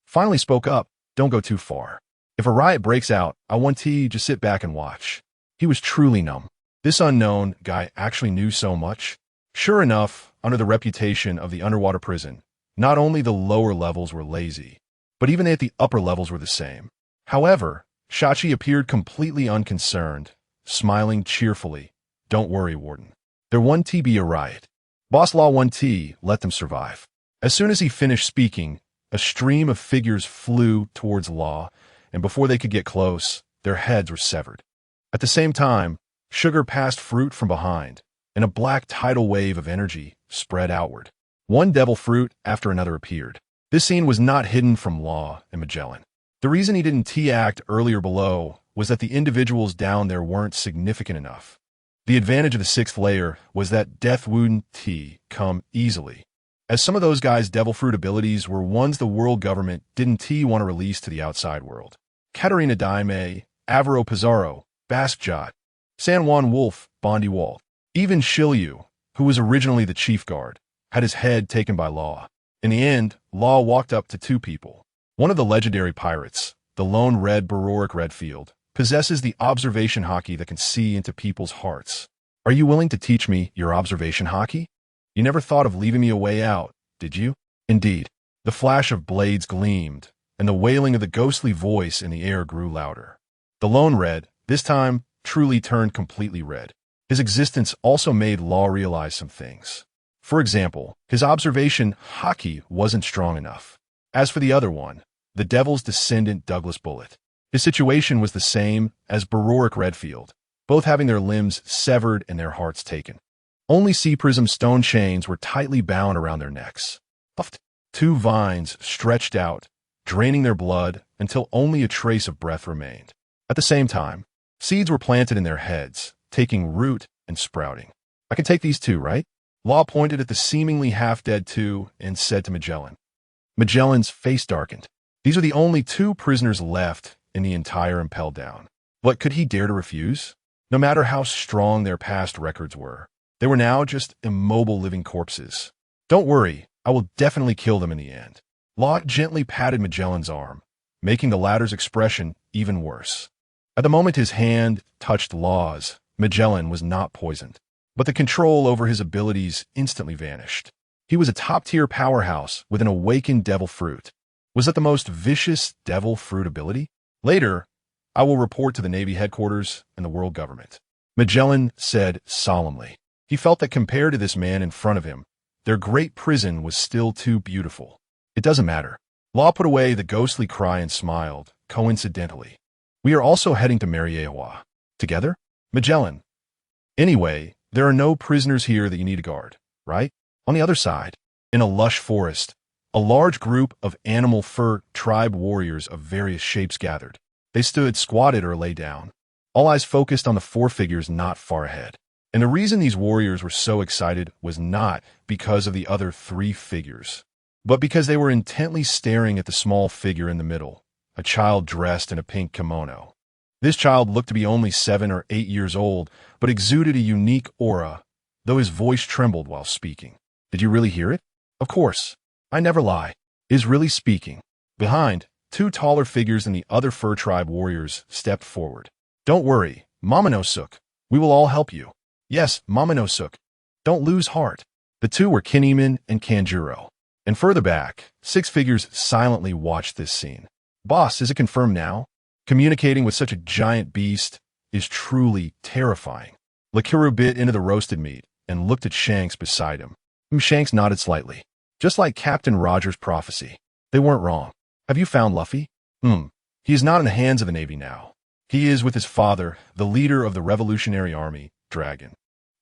finally spoke up. "Don't go too far. If a riot breaks out, I want to just sit back and watch." He was truly numb. This unknown guy actually knew so much. Sure enough, under the reputation of the underwater prison, not only the lower levels were lazy, but even at the upper levels were the same. However, Shachi appeared completely unconcerned, smiling cheerfully. Don't worry, Warden. There won't be a riot. Boss Law 1T let them survive. As soon as he finished speaking, a stream of figures flew towards Law, and before they could get close, their heads were severed. At the same time, Sugar passed fruit from behind, and a black tidal wave of energy spread outward. One devil fruit after another appeared. This scene was not hidden from Law and Magellan. The reason he didn't T-act earlier below was that the individuals down there weren't significant enough. The advantage of the sixth layer was that death wouldn't come easily, as some of those guys' devil fruit abilities were ones the world government didn't want to release to the outside world. Katarina Daime, Avaro Pizarro, Baskjot, San Juan Wolf, Bondi Walt, even Shilyu, who was originally the chief guard, had his head taken by Law. In the end, Law walked up to two people. One of the legendary pirates, the lone red Baroic Redfield, possesses the observation hockey that can see into people's hearts. Are you willing to teach me your observation hockey? You never thought of leaving me a way out, did you? Indeed. The flash of blades gleamed, and the wailing of the ghostly voice in the air grew louder. The lone red, this time, truly turned completely red. His existence also made Law realize some things. For example, his observation hockey wasn't strong enough. As for the other one, the Devil's descendant Douglas Bullet, his situation was the same as Baroic Redfield, both having their limbs severed and their hearts taken. Only Sea Prism stone chains were tightly bound around their necks. Puffed. Two vines stretched out, draining their blood until only a trace of breath remained. At the same time, seeds were planted in their heads, taking root and sprouting. I can take these two, right? Law pointed at the seemingly half-dead two and said to Magellan. Magellan's face darkened. These are the only two prisoners left in the entire Impel Down. But could he dare to refuse? No matter how strong their past records were, they were now just immobile living corpses. Don't worry, I will definitely kill them in the end. Law gently patted Magellan's arm, making the latter's expression even worse. At the moment his hand touched Law's, Magellan was not poisoned, but the control over his abilities instantly vanished. He was a top-tier powerhouse with an awakened devil fruit. Was that the most vicious devil fruit ability? Later, I will report to the Navy headquarters and the world government. Magellan said solemnly. He felt that compared to this man in front of him, their great prison was still too beautiful. It doesn't matter. Law put away the ghostly cry and smiled, coincidentally. We are also heading to Mariewa. Together? Magellan. Anyway, there are no prisoners here that you need to guard, right? On the other side, in a lush forest, a large group of animal fur tribe warriors of various shapes gathered. They stood squatted or lay down, all eyes focused on the four figures not far ahead. And the reason these warriors were so excited was not because of the other three figures, but because they were intently staring at the small figure in the middle, a child dressed in a pink kimono. This child looked to be only 7 or 8 years old, but exuded a unique aura, though his voice trembled while speaking. Did you really hear it? Of course. I never lie. Is really speaking. Behind, two taller figures than the other fur tribe warriors stepped forward. Don't worry, Mamanosuk. We will all help you. Yes, Mamanosuk. Don't lose heart. The two were Kineman and Kanjuro. And further back, 6 figures silently watched this scene. Boss, is it confirmed now? Communicating with such a giant beast is truly terrifying. Lakiru bit into the roasted meat and looked at Shanks beside him. Shanks nodded slightly. Just like Captain Rogers' prophecy. They weren't wrong. Have you found Luffy? He is not in the hands of the Navy now. He is with his father, the leader of the Revolutionary Army, Dragon.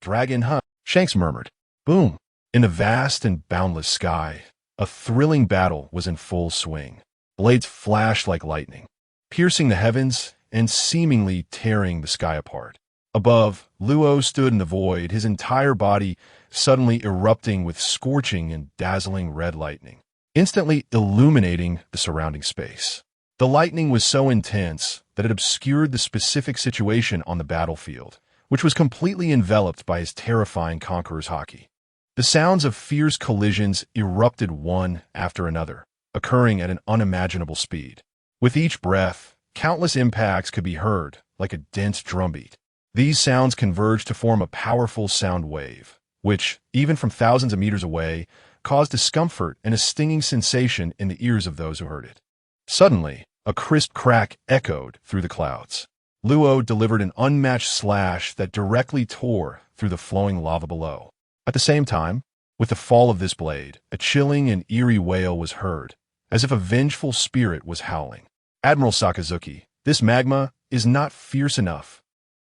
Dragon, huh? Shanks murmured. Boom. In the vast and boundless sky, a thrilling battle was in full swing. Blades flashed like lightning, piercing the heavens and seemingly tearing the sky apart. Above, Luo stood in the void, his entire body suddenly erupting with scorching and dazzling red lightning, instantly illuminating the surrounding space. The lightning was so intense that it obscured the specific situation on the battlefield, which was completely enveloped by his terrifying conqueror's haki. The sounds of fierce collisions erupted one after another, occurring at an unimaginable speed. With each breath, countless impacts could be heard, like a dense drumbeat. These sounds converged to form a powerful sound wave, which, even from thousands of meters away, caused discomfort and a stinging sensation in the ears of those who heard it. Suddenly, a crisp crack echoed through the clouds. Luo delivered an unmatched slash that directly tore through the flowing lava below. At the same time, with the fall of this blade, a chilling and eerie wail was heard, as if a vengeful spirit was howling. Admiral Sakazuki, this magma is not fierce enough.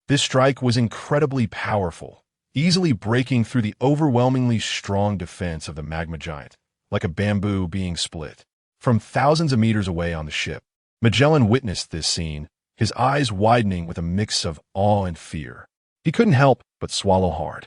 This strike was incredibly powerful, easily breaking through the overwhelmingly strong defense of the magma giant, like a bamboo being split. From thousands of meters away on the ship, Magellan witnessed this scene, his eyes widening with a mix of awe and fear. He couldn't help but swallow hard.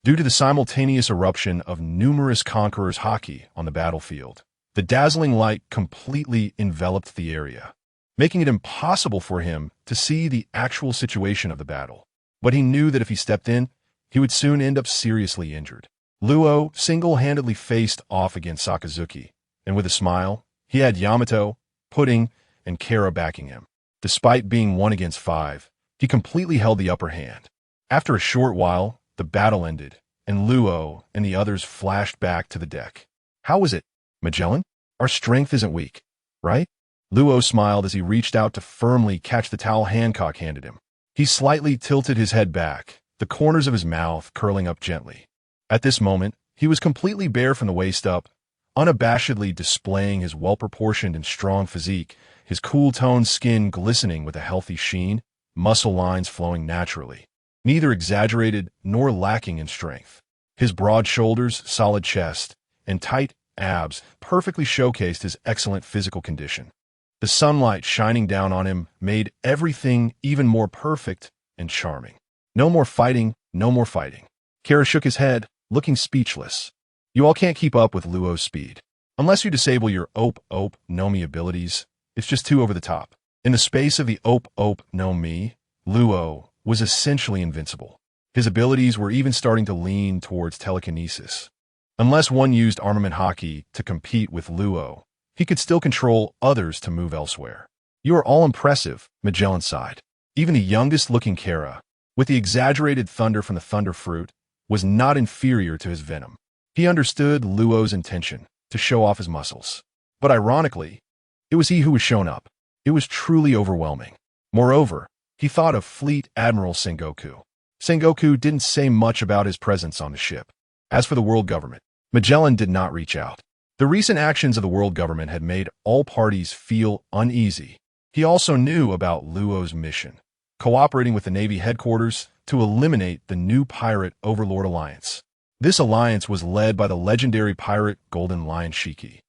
Due to the simultaneous eruption of numerous conquerors' haki on the battlefield, the dazzling light completely enveloped the area, making it impossible for him to see the actual situation of the battle. But he knew that if he stepped in, he would soon end up seriously injured. Luo single-handedly faced off against Sakazuki, and with a smile, he had Yamato, Pudding, and Kara backing him. Despite being 1 against 5, he completely held the upper hand. After a short while, the battle ended, and Luo and the others flashed back to the deck. How was it, Magellan? Our strength isn't weak, right? Luo smiled as he reached out to firmly catch the towel Hancock handed him. He slightly tilted his head back, the corners of his mouth curling up gently. At this moment, he was completely bare from the waist up, unabashedly displaying his well-proportioned and strong physique, his cool-toned skin glistening with a healthy sheen, muscle lines flowing naturally, neither exaggerated nor lacking in strength. His broad shoulders, solid chest, and tight abs perfectly showcased his excellent physical condition. The sunlight shining down on him made everything even more perfect and charming. No more fighting, no more fighting. Kara shook his head, looking speechless. You all can't keep up with Luo's speed. Unless you disable your Ope Ope no Mi abilities, it's just too over the top. In the space of the Ope Ope no Mi, Luo was essentially invincible. His abilities were even starting to lean towards telekinesis. Unless one used armament haki to compete with Luo, he could still control others to move elsewhere. You are all impressive, Magellan sighed. Even the youngest-looking Kara, with the exaggerated thunder from the thunder fruit, was not inferior to his venom. He understood Luo's intention to show off his muscles. But ironically, it was he who was shown up. It was truly overwhelming. Moreover, he thought of Fleet Admiral Sengoku. Sengoku didn't say much about his presence on the ship. As for the world government, Magellan did not reach out. The recent actions of the world government had made all parties feel uneasy. He also knew about Luo's mission, cooperating with the Navy headquarters to eliminate the new pirate Overlord Alliance. This alliance was led by the legendary pirate Golden Lion Shiki,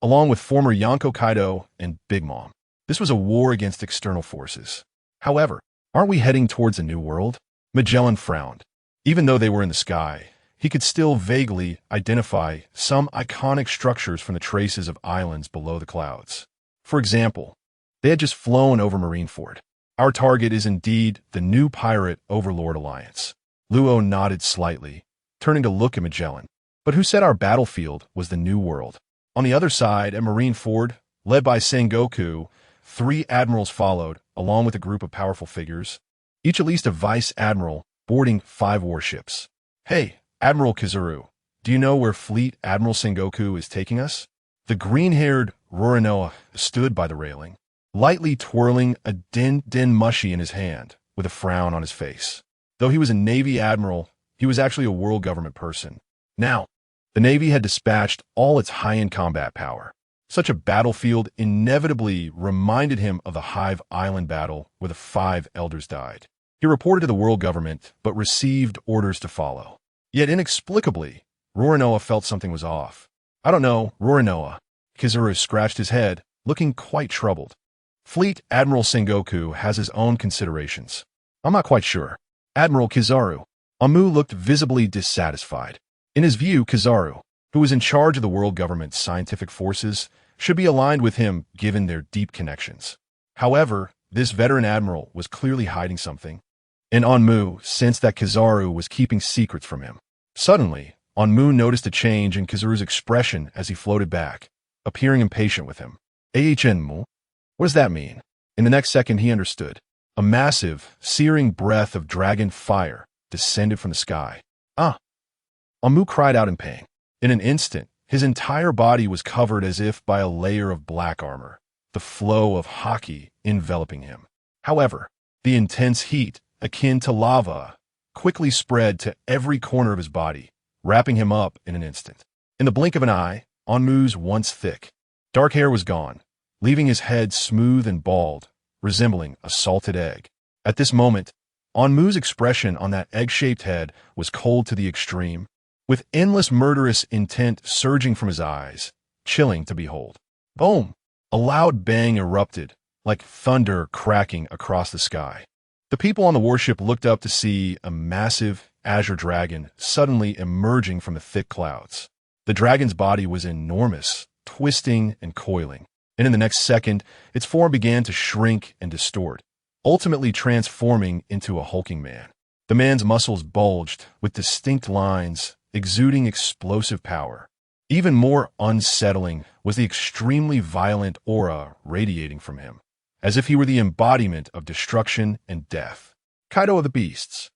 along with former Yonko Kaido and Big Mom. This was a war against external forces. However, aren't we heading towards a new world? Magellan frowned. Even though they were in the sky, he could still vaguely identify some iconic structures from the traces of islands below the clouds. For example, they had just flown over Marineford. Our target is indeed the new pirate Overlord Alliance. Luo nodded slightly, turning to look at Magellan. But who said our battlefield was the new world? On the other side, at Marineford, led by Sengoku, 3 admirals followed, along with a group of powerful figures, each at least a vice admiral, boarding 5 warships. Hey, Admiral Kizuru, do you know where Fleet Admiral Sengoku is taking us? The green-haired Rorinoa stood by the railing, lightly twirling a din mushy in his hand, with a frown on his face. Though he was a Navy admiral, he was actually a world government person. Now, the Navy had dispatched all its high-end combat power. Such a battlefield inevitably reminded him of the Hive Island battle where the 5 elders died. He reported to the world government, but received orders to follow. Yet inexplicably, Rorinoa felt something was off. I don't know, Rorinoa. Kizuru scratched his head, looking quite troubled. Fleet Admiral Sengoku has his own considerations. I'm not quite sure. Admiral Kizaru. Amu looked visibly dissatisfied. In his view, Kizaru, who was in charge of the world government's scientific forces, should be aligned with him given their deep connections. However, this veteran admiral was clearly hiding something, and Onmu sensed that Kizaru was keeping secrets from him. Suddenly, Onmu noticed a change in Kizaru's expression as he floated back, appearing impatient with him. Ahnmu? What does that mean? In the next second, he understood. A massive, searing breath of dragon fire descended from the sky. Ah! Amu cried out in pain. In an instant, his entire body was covered as if by a layer of black armor, the flow of haki enveloping him. However, the intense heat, akin to lava, quickly spread to every corner of his body, wrapping him up in an instant. In the blink of an eye, Onmu's once thick, dark hair was gone, leaving his head smooth and bald, resembling a salted egg. At this moment, Onmu's expression on that egg-shaped head was cold to the extreme, with endless murderous intent surging from his eyes, chilling to behold. Boom! A loud bang erupted, like thunder cracking across the sky. The people on the warship looked up to see a massive azure dragon suddenly emerging from the thick clouds. The dragon's body was enormous, twisting and coiling, and in the next second, its form began to shrink and distort, ultimately transforming into a hulking man. The man's muscles bulged with distinct lines, exuding explosive power. Even more unsettling was the extremely violent aura radiating from him, as if he were the embodiment of destruction and death. Kaido of the Beasts.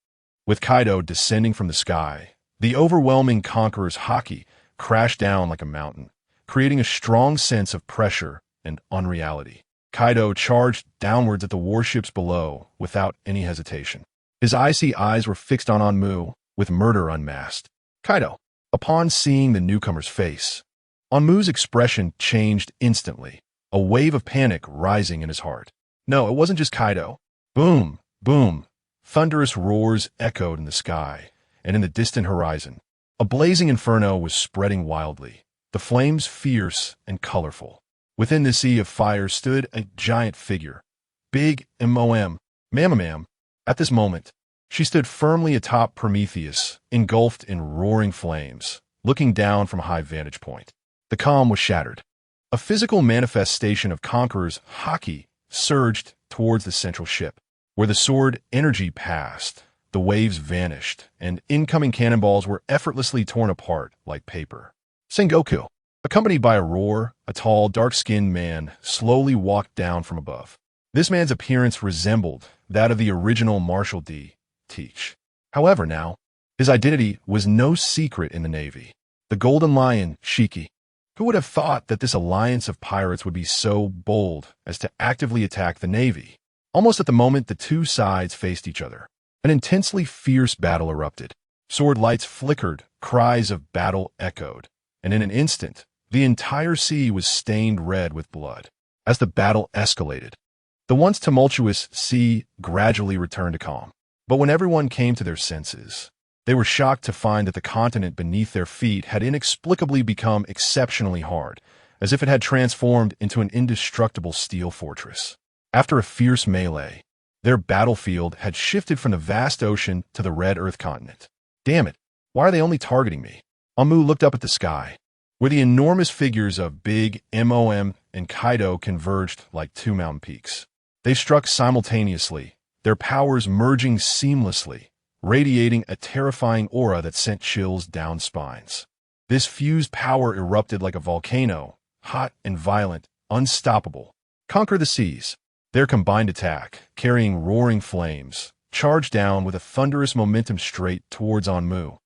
With Kaido descending from the sky, the overwhelming conqueror's haki crashed down like a mountain, creating a strong sense of pressure and unreality. Kaido charged downwards at the warships below without any hesitation. His icy eyes were fixed on Onmu, with murder unmasked. Kaido. Upon seeing the newcomer's face, Onmu's expression changed instantly, a wave of panic rising in his heart. No, it wasn't just Kaido. Boom, boom. Thunderous roars echoed in the sky, and in the distant horizon, a blazing inferno was spreading wildly, the flames fierce and colorful. Within the sea of fire stood a giant figure, big Mamamam. At this moment, she stood firmly atop Prometheus, engulfed in roaring flames, looking down from a high vantage point. The calm was shattered. A physical manifestation of Conqueror's haki surged towards the central ship. Where the sword energy passed, the waves vanished, and incoming cannonballs were effortlessly torn apart like paper. Sengoku, accompanied by a roar, a tall, dark-skinned man, slowly walked down from above. This man's appearance resembled that of the original Marshal D. Teach. However, now, his identity was no secret in the Navy. The Golden Lion, Shiki. Who would have thought that this alliance of pirates would be so bold as to actively attack the Navy? Almost at the moment the two sides faced each other, an intensely fierce battle erupted. Sword lights flickered, cries of battle echoed, and in an instant, the entire sea was stained red with blood. As the battle escalated, the once tumultuous sea gradually returned to calm. But when everyone came to their senses, they were shocked to find that the continent beneath their feet had inexplicably become exceptionally hard, as if it had transformed into an indestructible steel fortress. After a fierce melee, their battlefield had shifted from the vast ocean to the red Earth continent. Damn it, why are they only targeting me? Amu looked up at the sky, where the enormous figures of Big Mom and Kaido converged like two mountain peaks. They struck simultaneously, their powers merging seamlessly, radiating a terrifying aura that sent chills down spines. This fused power erupted like a volcano, hot and violent, unstoppable. Conquer the seas. Their combined attack, carrying roaring flames, charged down with a thunderous momentum straight towards Onmu.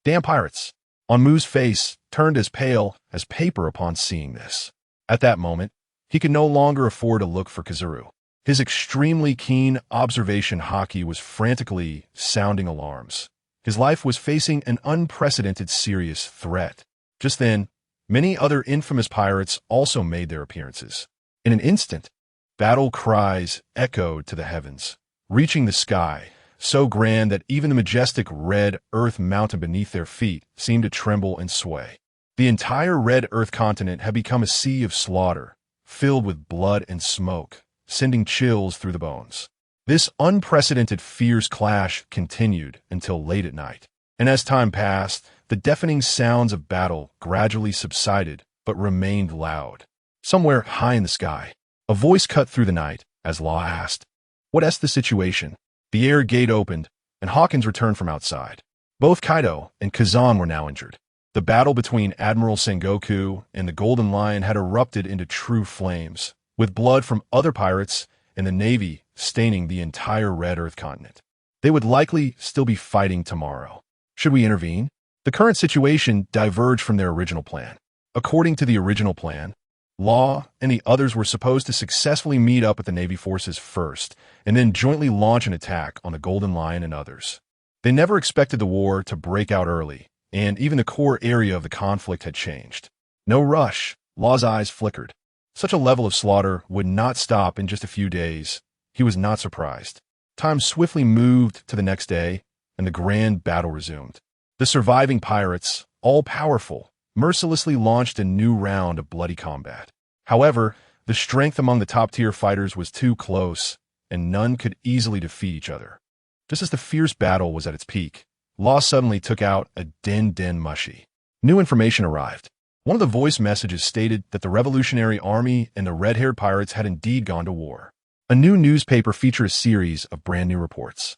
Damn pirates! Onmu's face turned as pale as paper upon seeing this. At that moment, he could no longer afford to look for Kazuru. His extremely keen observation haki was frantically sounding alarms. His life was facing an unprecedented serious threat. Just then, many other infamous pirates also made their appearances. In an instant, battle cries echoed to the heavens, reaching the sky, so grand that even the majestic red Earth mountain beneath their feet seemed to tremble and sway. The entire red Earth continent had become a sea of slaughter, filled with blood and smoke, sending chills through the bones. This unprecedented fierce clash continued until late at night, and as time passed, the deafening sounds of battle gradually subsided but remained loud. Somewhere high in the sky, a voice cut through the night as Law asked, "What's the situation?" The air gate opened, and Hawkins returned from outside. Both Kaido and Kazan were now injured. The battle between Admiral Sengoku and the Golden Lion had erupted into true flames, with blood from other pirates and the Navy staining the entire red Earth continent. They would likely still be fighting tomorrow. Should we intervene? The current situation diverged from their original plan. According to the original plan, Law and the others were supposed to successfully meet up with the Navy forces first, and then jointly launch an attack on the Golden Lion and others. They never expected the war to break out early, and even the core area of the conflict had changed. No rush. Law's eyes flickered. Such a level of slaughter would not stop in just a few days. He was not surprised. Time swiftly moved to the next day, and the grand battle resumed. The surviving pirates, all powerful, mercilessly launched a new round of bloody combat. However, the strength among the top-tier fighters was too close, and none could easily defeat each other. Just as the fierce battle was at its peak, Law suddenly took out a den mushy. New information arrived. One of the voice messages stated that the Revolutionary Army and the red-haired pirates had indeed gone to war. A new newspaper featured a series of brand new reports.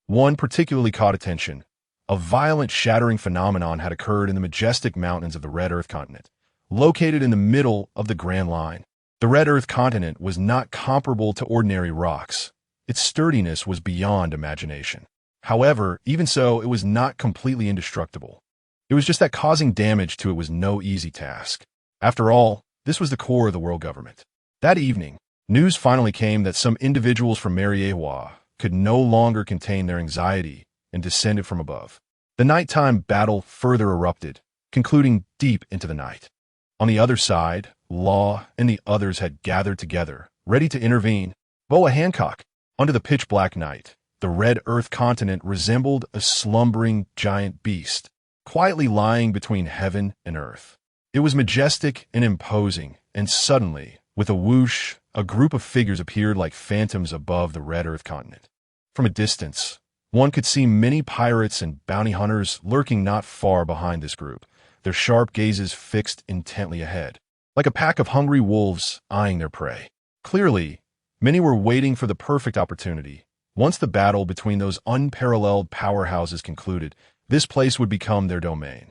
One particularly caught attention. A violent shattering phenomenon had occurred in the majestic mountains of the Red Earth continent, located in the middle of the Grand Line. The Red Earth continent was not comparable to ordinary rocks. Its sturdiness was beyond imagination. However, even so, it was not completely indestructible. It was just that causing damage to it was no easy task. After all, this was the core of the world government. That evening, news finally came that some individuals from Mariewa could no longer contain their anxiety and descended from above. The nighttime battle further erupted, concluding deep into the night. On the other side, Law and the others had gathered together, ready to intervene. Boa Hancock. Under the pitch-black night, the Red Earth continent resembled a slumbering giant beast, quietly lying between heaven and earth. It was majestic and imposing, and suddenly, with a whoosh, a group of figures appeared like phantoms above the Red Earth continent. From a distance, one could see many pirates and bounty hunters lurking not far behind this group, their sharp gazes fixed intently ahead, like a pack of hungry wolves eyeing their prey. Clearly, many were waiting for the perfect opportunity. Once the battle between those unparalleled powerhouses concluded, this place would become their domain.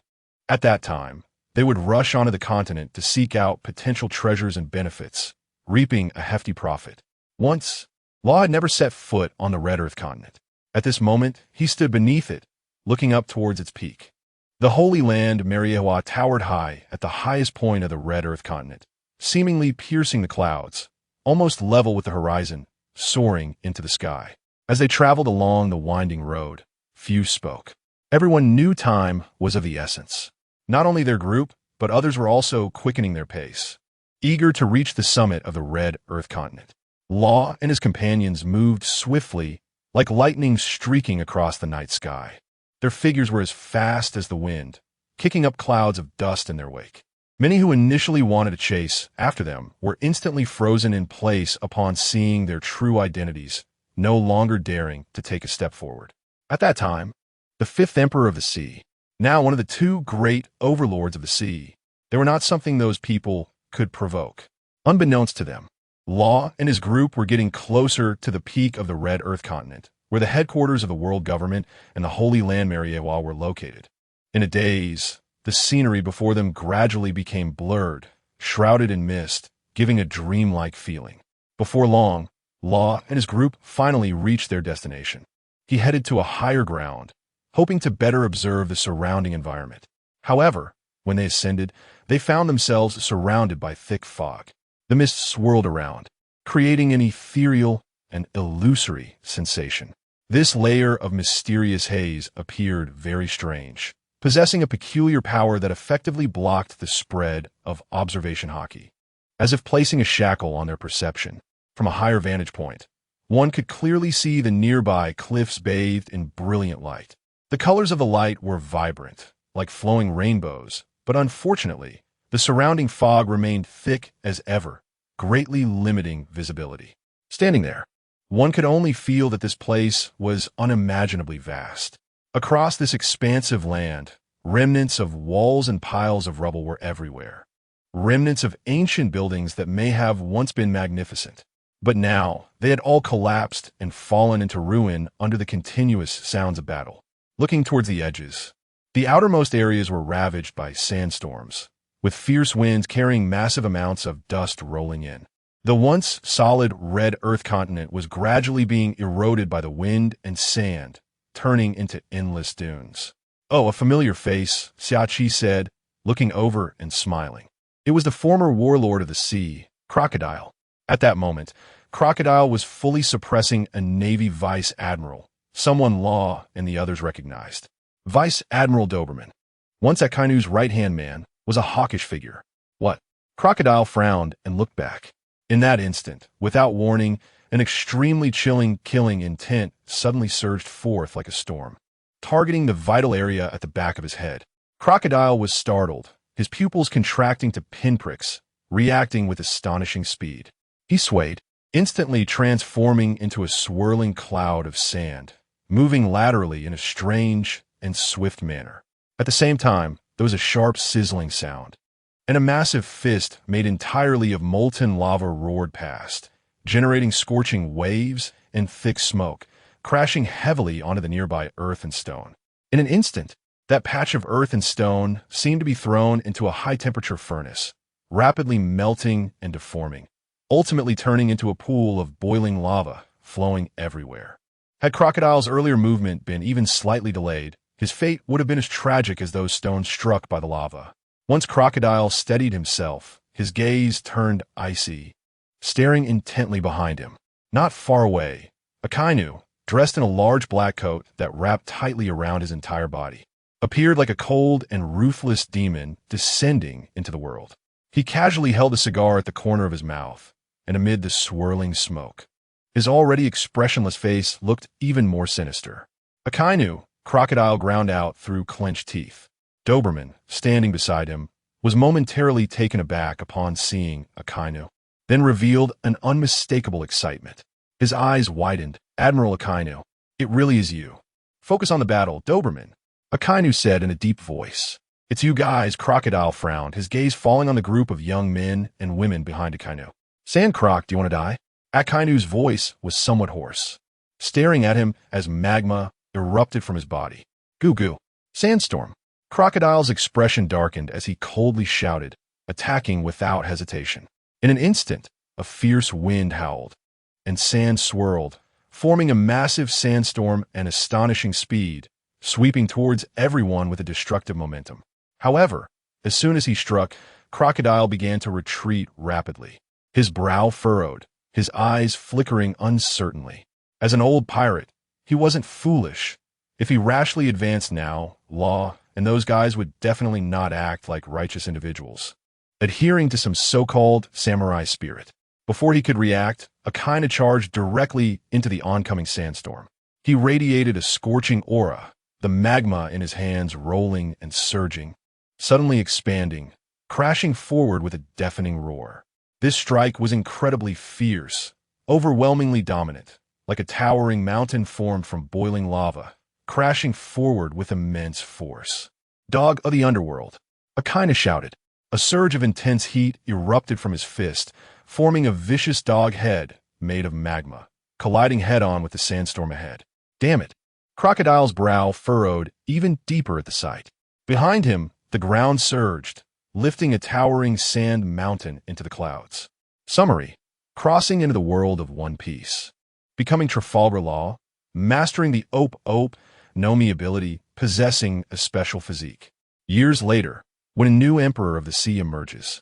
At that time, they would rush onto the continent to seek out potential treasures and benefits, reaping a hefty profit. Once, Law had never set foot on the Red Earth continent. At this moment, he stood beneath it, looking up towards its peak. The Holy Land, Mariewa, towered high at the highest point of the Red Earth continent, seemingly piercing the clouds, almost level with the horizon, soaring into the sky. As they traveled along the winding road, few spoke. Everyone knew time was of the essence. Not only their group, but others were also quickening their pace, eager to reach the summit of the Red Earth continent. Law and his companions moved swiftly, like lightning streaking across the night sky. Their figures were as fast as the wind, kicking up clouds of dust in their wake. Many who initially wanted to chase after them were instantly frozen in place upon seeing their true identities, no longer daring to take a step forward. At that time, the fifth emperor of the sea, now one of the two great overlords of the sea, they were not something those people could provoke. Unbeknownst to them, Law and his group were getting closer to the peak of the Red Earth continent, where the headquarters of the world government and the Holy Land Mariewa were located. In a daze, the scenery before them gradually became blurred, shrouded in mist, giving a dreamlike feeling. Before long, Law and his group finally reached their destination. He headed to a higher ground, hoping to better observe the surrounding environment. However, when they ascended, they found themselves surrounded by thick fog. The mist swirled around, creating an ethereal and illusory sensation. This layer of mysterious haze appeared very strange, possessing a peculiar power that effectively blocked the spread of observation hockey. As if placing a shackle on their perception, from a higher vantage point, one could clearly see the nearby cliffs bathed in brilliant light. The colors of the light were vibrant, like flowing rainbows, but unfortunately, the surrounding fog remained thick as ever, greatly limiting visibility. Standing there, one could only feel that this place was unimaginably vast. Across this expansive land, remnants of walls and piles of rubble were everywhere. Remnants of ancient buildings that may have once been magnificent. But now, they had all collapsed and fallen into ruin under the continuous sounds of battle. Looking towards the edges, the outermost areas were ravaged by sandstorms, with fierce winds carrying massive amounts of dust rolling in. The once solid Red Earth continent was gradually being eroded by the wind and sand, turning into endless dunes. "Oh, a familiar face," Xiaoqi said, looking over and smiling. It was the former warlord of the sea, Crocodile. At that moment, Crocodile was fully suppressing a Navy vice admiral, someone Law and the others recognized. Vice Admiral Doberman, once Akainu's right-hand man, was a hawkish figure. What? Crocodile frowned and looked back. In that instant, without warning, an extremely chilling killing intent suddenly surged forth like a storm, targeting the vital area at the back of his head. Crocodile was startled, his pupils contracting to pinpricks, reacting with astonishing speed. He swayed, instantly transforming into a swirling cloud of sand, moving laterally in a strange and swift manner. At the same time, there was a sharp sizzling sound, and a massive fist made entirely of molten lava roared past, generating scorching waves and thick smoke, crashing heavily onto the nearby earth and stone. In an instant, that patch of earth and stone seemed to be thrown into a high-temperature furnace, rapidly melting and deforming, ultimately turning into a pool of boiling lava flowing everywhere. Had Crocodile's earlier movement been even slightly delayed, his fate would have been as tragic as those stones struck by the lava. Once Crocodile steadied himself, his gaze turned icy, staring intently behind him. Not far away, Akainu, dressed in a large black coat that wrapped tightly around his entire body, appeared like a cold and ruthless demon descending into the world. He casually held a cigar at the corner of his mouth, and amid the swirling smoke, his already expressionless face looked even more sinister. Akainu, Crocodile ground out through clenched teeth. Doberman, standing beside him, was momentarily taken aback upon seeing Akainu, then revealed an unmistakable excitement. His eyes widened. "Admiral Akainu, it really is you. Focus on the battle, Doberman," Akainu said in a deep voice. "It's you guys," Crocodile frowned, his gaze falling on the group of young men and women behind Akainu. "Sand Croc, do you want to die?" Akainu's voice was somewhat hoarse, staring at him as magma erupted from his body. "Goo goo. Sandstorm." Crocodile's expression darkened as he coldly shouted, attacking without hesitation. In an instant, a fierce wind howled, and sand swirled, forming a massive sandstorm at astonishing speed, sweeping towards everyone with a destructive momentum. However, as soon as he struck, Crocodile began to retreat rapidly, his brow furrowed, his eyes flickering uncertainly. As an old pirate, he wasn't foolish. If he rashly advanced now, Law and those guys would definitely not act like righteous individuals, adhering to some so-called samurai spirit. Before he could react, Akainu charged directly into the oncoming sandstorm. He radiated a scorching aura, the magma in his hands rolling and surging, suddenly expanding, crashing forward with a deafening roar. This strike was incredibly fierce, overwhelmingly dominant, like a towering mountain formed from boiling lava, crashing forward with immense force. "Dog of the underworld," Akainu shouted. A surge of intense heat erupted from his fist, forming a vicious dog head made of magma, colliding head-on with the sandstorm ahead. "Damn it." Crocodile's brow furrowed even deeper at the sight. Behind him, the ground surged, lifting a towering sand mountain into the clouds. Summary: crossing into the world of One Piece, becoming Trafalgar Law, mastering the Ope Ope Nomi ability, possessing a special physique. Years later, when a new emperor of the sea emerges,